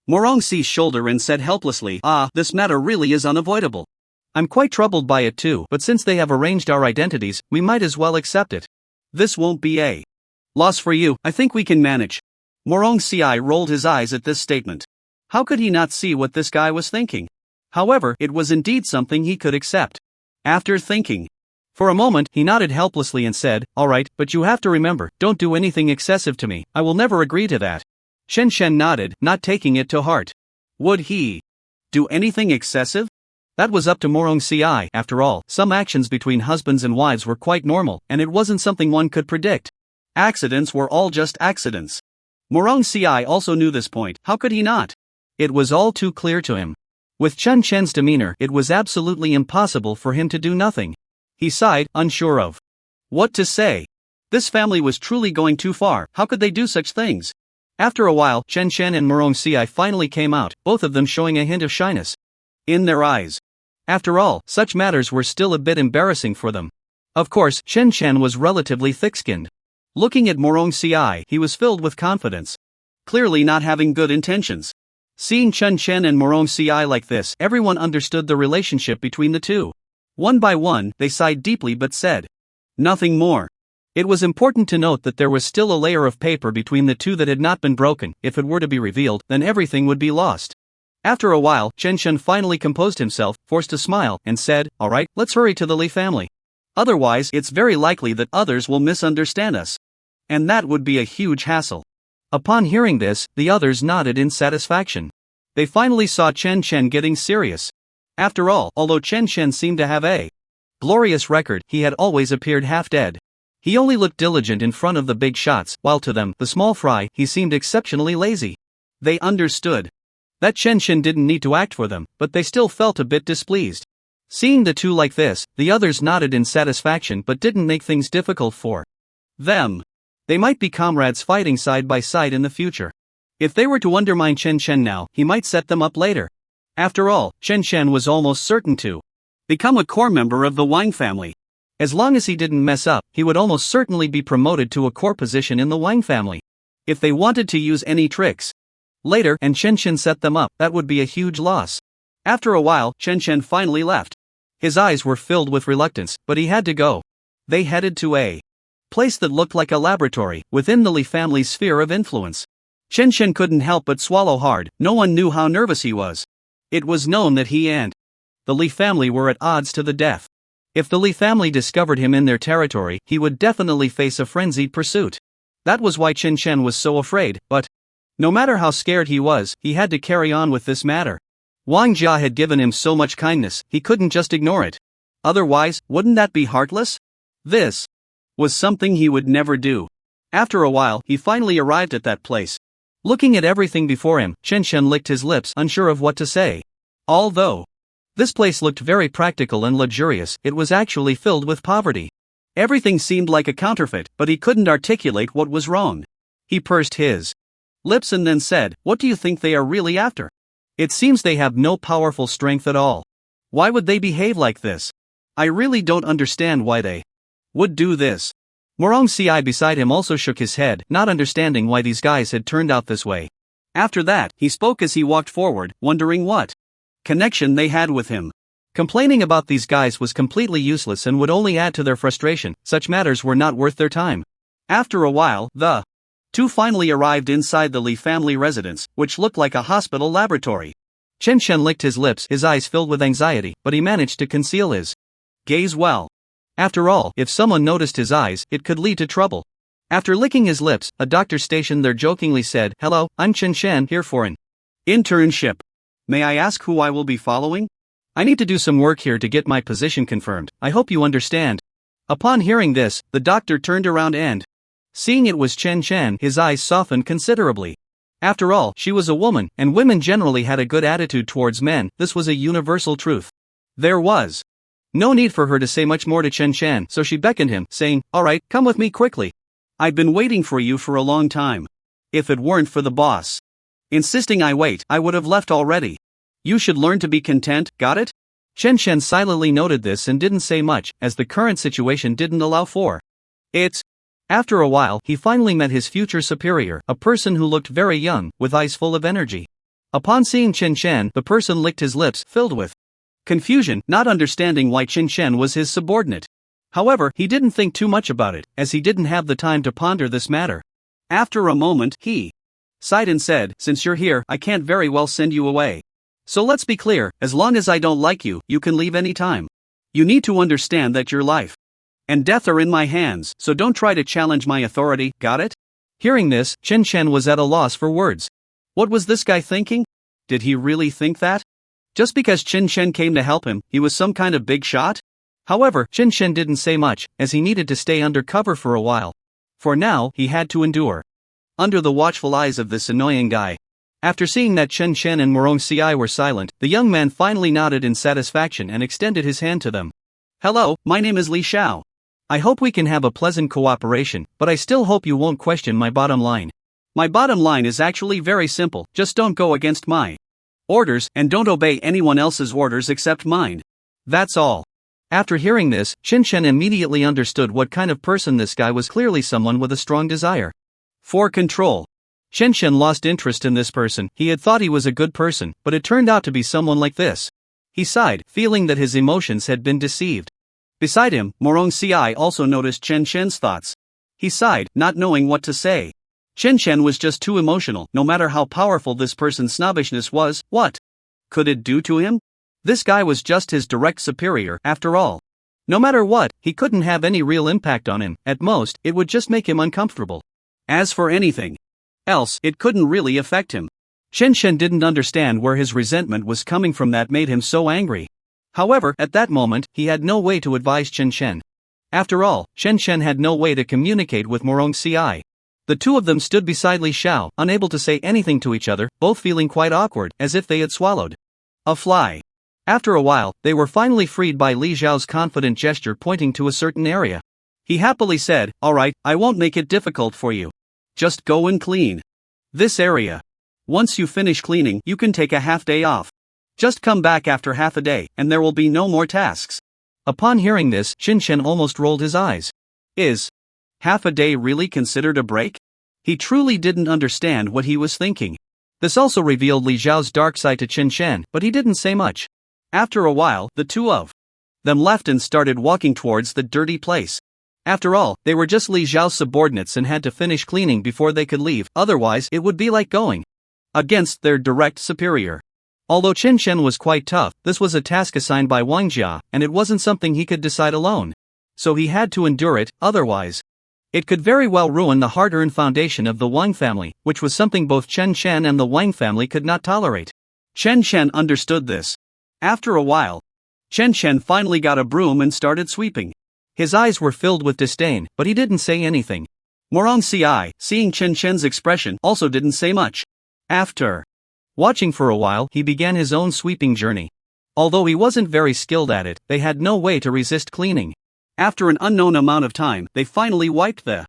Morong Si's shoulder and said helplessly, "This matter really is unavoidable. I'm quite troubled by it too, but since they have arranged our identities, we might as well accept it. This won't be a loss for you. I think we can manage." Morong Si rolled his eyes at this statement. How could he not see what this guy was thinking? However, it was indeed something he could accept. After thinking for a moment, he nodded helplessly and said, "Alright, but you have to remember, don't do anything excessive to me. I will never agree to that." Chen Chen nodded, not taking it to heart. Would he do anything excessive? That was up to Morong Si. After all, some actions between husbands and wives were quite normal, and it wasn't something one could predict. Accidents were all just accidents. Morong Si also knew this point. How could he not? It was all too clear to him. With Chen Chen's demeanor, it was absolutely impossible for him to do nothing. He sighed, unsure of what to say. This family was truly going too far. How could they do such things? After a while, Chen Chen and Morong Si finally came out, both of them showing a hint of shyness in their eyes. After all, such matters were still a bit embarrassing for them. Of course, Chen Chen was relatively thick-skinned. Looking at Morong Si, he was filled with confidence, clearly not having good intentions. Seeing Chen Chen and Morong Si like this, everyone understood the relationship between the two. One by one, they sighed deeply but said nothing more. It was important to note that there was still a layer of paper between the two that had not been broken. If it were to be revealed, then everything would be lost. After a while, Chen Chen finally composed himself, forced a smile, and said, "Alright, let's hurry to the Li family. Otherwise, it's very likely that others will misunderstand us. And that would be a huge hassle." Upon hearing this, the others nodded in satisfaction. They finally saw Chen Chen getting serious. After all, although Chen Chen seemed to have a glorious record, he had always appeared half dead. He only looked diligent in front of the big shots, while to them, the small fry, he seemed exceptionally lazy. They understood that Chen Chen didn't need to act for them, but they still felt a bit displeased. Seeing the two like this, the others nodded in satisfaction but didn't make things difficult for them. They might be comrades fighting side by side in the future. If they were to undermine Chen Chen now, he might set them up later. After all, Chen Chen was almost certain to become a core member of the Wang family. As long as he didn't mess up, he would almost certainly be promoted to a core position in the Wang family. If they wanted to use any tricks later and Chen Chen set them up, that would be a huge loss. After a while, Chen Chen finally left. His eyes were filled with reluctance, but he had to go. They headed to a place that looked like a laboratory, within the Li family's sphere of influence. Chen Shen couldn't help but swallow hard. No one knew how nervous he was. It was known that he and the Li family were at odds to the death. If the Li family discovered him in their territory, he would definitely face a frenzied pursuit. That was why Chen Shen was so afraid, but no matter how scared he was, he had to carry on with this matter. Wang Jia had given him so much kindness, he couldn't just ignore it. Otherwise, wouldn't that be heartless? This was something he would never do. After a while, he finally arrived at that place. Looking at everything before him, Chen Shen licked his lips, unsure of what to say. Although this place looked very practical and luxurious, it was actually filled with poverty. Everything seemed like a counterfeit, but he couldn't articulate what was wrong. He pursed his lips and then said, "What do you think they are really after? It seems they have no powerful strength at all. Why would they behave like this? I really don't understand why they would do this." Morong Ci beside him also shook his head, not understanding why these guys had turned out this way. After that, he spoke as he walked forward, wondering what connection they had with him. Complaining about these guys was completely useless and would only add to their frustration. Such matters were not worth their time. After a while, the two finally arrived inside the Li family residence, which looked like a hospital laboratory. Chen Shen licked his lips, his eyes filled with anxiety, but he managed to conceal his gaze well. After all, if someone noticed his eyes, it could lead to trouble. After licking his lips, a doctor stationed there jokingly said, "Hello, I'm Chen Shen, here for an internship. May I ask who I will be following? I need to do some work here to get my position confirmed. I hope you understand." Upon hearing this, the doctor turned around and seeing it was Chen Shen, his eyes softened considerably. After all, she was a woman, and women generally had a good attitude towards men. This was a universal truth. There was no need for her to say much more to Chen Shen, so she beckoned him, saying, "Alright, come with me quickly. I've been waiting for you for a long time. If it weren't for the boss insisting I wait, I would have left already. You should learn to be content, got it?" Chen Shen silently noted this and didn't say much, as the current situation didn't allow for it. After a while, he finally met his future superior, a person who looked very young, with eyes full of energy. Upon seeing Chen Shen, the person licked his lips, filled with confusion, not understanding why Chen Shen was his subordinate. However, he didn't think too much about it, as he didn't have the time to ponder this matter. After a moment, he sighed and said, "Since you're here, I can't very well send you away. So let's be clear, as long as I don't like you, you can leave any time. You need to understand that your life and death are in my hands, so don't try to challenge my authority, got it?" Hearing this, Chen Shen was at a loss for words. What was this guy thinking? Did he really think that? Just because Chen Shen came to help him, he was some kind of big shot? However, Chen Shen didn't say much, as he needed to stay under cover for a while. For now, he had to endure under the watchful eyes of this annoying guy. After seeing that Chen Shen and Morong Ci were silent, the young man finally nodded in satisfaction and extended his hand to them. "Hello, my name is Li Xiao. I hope we can have a pleasant cooperation, but I still hope you won't question my bottom line. My bottom line is actually very simple, just don't go against my orders, and don't obey anyone else's orders except mine. That's all." After hearing this, Chen Shen immediately understood what kind of person this guy was. Clearly someone with a strong desire for control. Chen Shen lost interest in this person. He had thought he was a good person, but it turned out to be someone like this. He sighed, feeling that his emotions had been deceived. Beside him, Morong Ci also noticed Chen Shen's thoughts. He sighed, not knowing what to say. Chen Shen was just too emotional. No matter how powerful this person's snobbishness was, what could it do to him? This guy was just his direct superior, after all. No matter what, he couldn't have any real impact on him. At most, it would just make him uncomfortable. As for anything else, it couldn't really affect him. Chen Shen didn't understand where his resentment was coming from that made him so angry. However, at that moment, he had no way to advise Chen Shen. After all, Chen Shen had no way to communicate with Morong Ci. The two of them stood beside Li Xiao, unable to say anything to each other, both feeling quite awkward, as if they had swallowed a fly. After a while, they were finally freed by Li Xiao's confident gesture pointing to a certain area. He happily said, "Alright, I won't make it difficult for you. Just go and clean this area. Once you finish cleaning, you can take a half day off. Just come back after half a day, and there will be no more tasks." Upon hearing this, Chen Shen almost rolled his eyes. Is half a day really considered a break? He truly didn't understand what he was thinking. This also revealed Li Xiao's dark side to Chen Shen, but he didn't say much. After a while, the two of them left and started walking towards the dirty place. After all, they were just Li Zhao's subordinates and had to finish cleaning before they could leave, otherwise it would be like going against their direct superior. Although Chen Shen was quite tough, this was a task assigned by Wang Jia, and it wasn't something he could decide alone. So he had to endure it, otherwise it could very well ruin the hard-earned foundation of the Wang family, which was something both Chen Shen and the Wang family could not tolerate. Chen Shen understood this. After a while, Chen Shen finally got a broom and started sweeping. His eyes were filled with disdain, but he didn't say anything. Morong Ci, seeing Chen Shen's expression, also didn't say much. After watching for a while, he began his own sweeping journey. Although he wasn't very skilled at it, they had no way to resist cleaning. After an unknown amount of time, they finally wiped the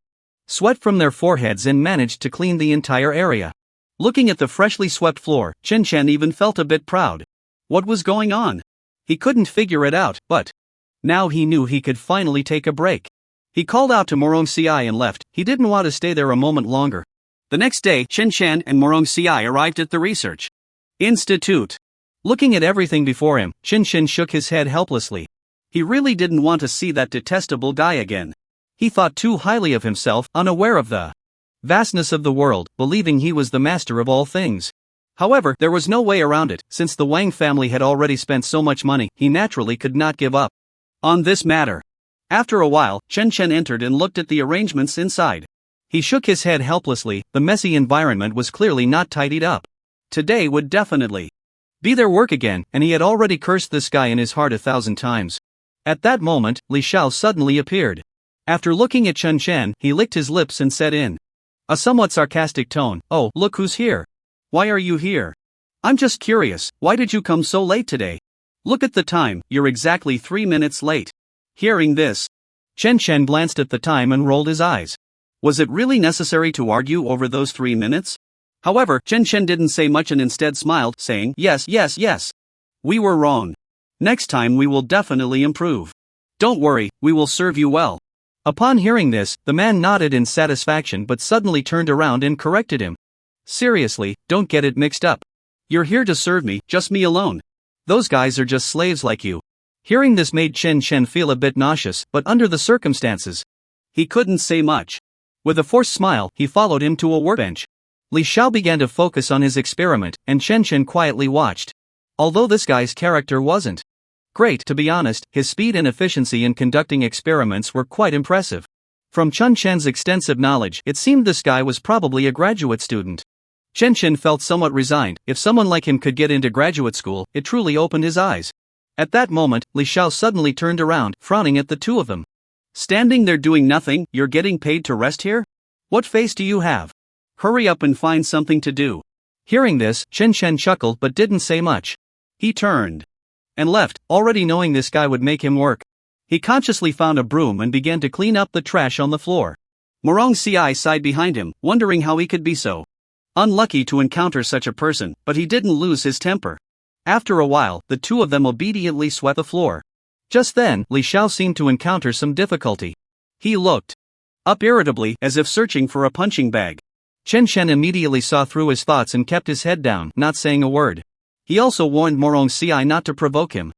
sweat from their foreheads and managed to clean the entire area. Looking at the freshly swept floor, Chen Shen even felt a bit proud. What was going on? He couldn't figure it out, but now he knew he could finally take a break. He called out to Morong Ci and left. He didn't want to stay there a moment longer. The next day, Chen Shen and Morong Ci arrived at the research institute. Looking at everything before him, Chen Shen shook his head helplessly. He really didn't want to see that detestable guy again. He thought too highly of himself, unaware of the vastness of the world, believing he was the master of all things. However, there was no way around it. Since the Wang family had already spent so much money, he naturally could not give up on this matter. After a while, Chen Shen entered and looked at the arrangements inside. He shook his head helplessly. The messy environment was clearly not tidied up. Today would definitely be their work again, and he had already cursed this guy in his heart 1,000 times. At that moment, Li Xiao suddenly appeared. After looking at Chen Shen, he licked his lips and said in a somewhat sarcastic tone, "Oh, look who's here. Why are you here? I'm just curious, why did you come so late today? Look at the time, you're exactly 3 minutes late." Hearing this, Chen Shen glanced at the time and rolled his eyes. Was it really necessary to argue over those 3 minutes? However, Chen Shen didn't say much and instead smiled, saying, yes. We were wrong. Next time we will definitely improve. Don't worry, we will serve you well. Upon hearing this, the man nodded in satisfaction but suddenly turned around and corrected him. Seriously, don't get it mixed up. You're here to serve me, just me alone. Those guys are just slaves like you. Hearing this made Chen Shen feel a bit nauseous, but under the circumstances, he couldn't say much. With a forced smile, he followed him to a workbench. Li Xiao began to focus on his experiment, and Chen Shen quietly watched. Although this guy's character wasn't great, to be honest, his speed and efficiency in conducting experiments were quite impressive. From Chen Shen's extensive knowledge, it seemed this guy was probably a graduate student. Chen Shen felt somewhat resigned. If someone like him could get into graduate school, it truly opened his eyes. At that moment, Li Xiao suddenly turned around, frowning at the two of them. Standing there doing nothing, you're getting paid to rest here? What face do you have? Hurry up and find something to do. Hearing this, Chen Shen chuckled but didn't say much. He turned and left, already knowing this guy would make him work. He consciously found a broom and began to clean up the trash on the floor. Morong Ci sighed behind him, wondering how he could be so unlucky to encounter such a person, but he didn't lose his temper. After a while, the two of them obediently swept the floor. Just then, Li Xiao seemed to encounter some difficulty. He looked up irritably, as if searching for a punching bag. Chen Shen immediately saw through his thoughts and kept his head down, not saying a word. He also warned Morong Ci not to provoke him.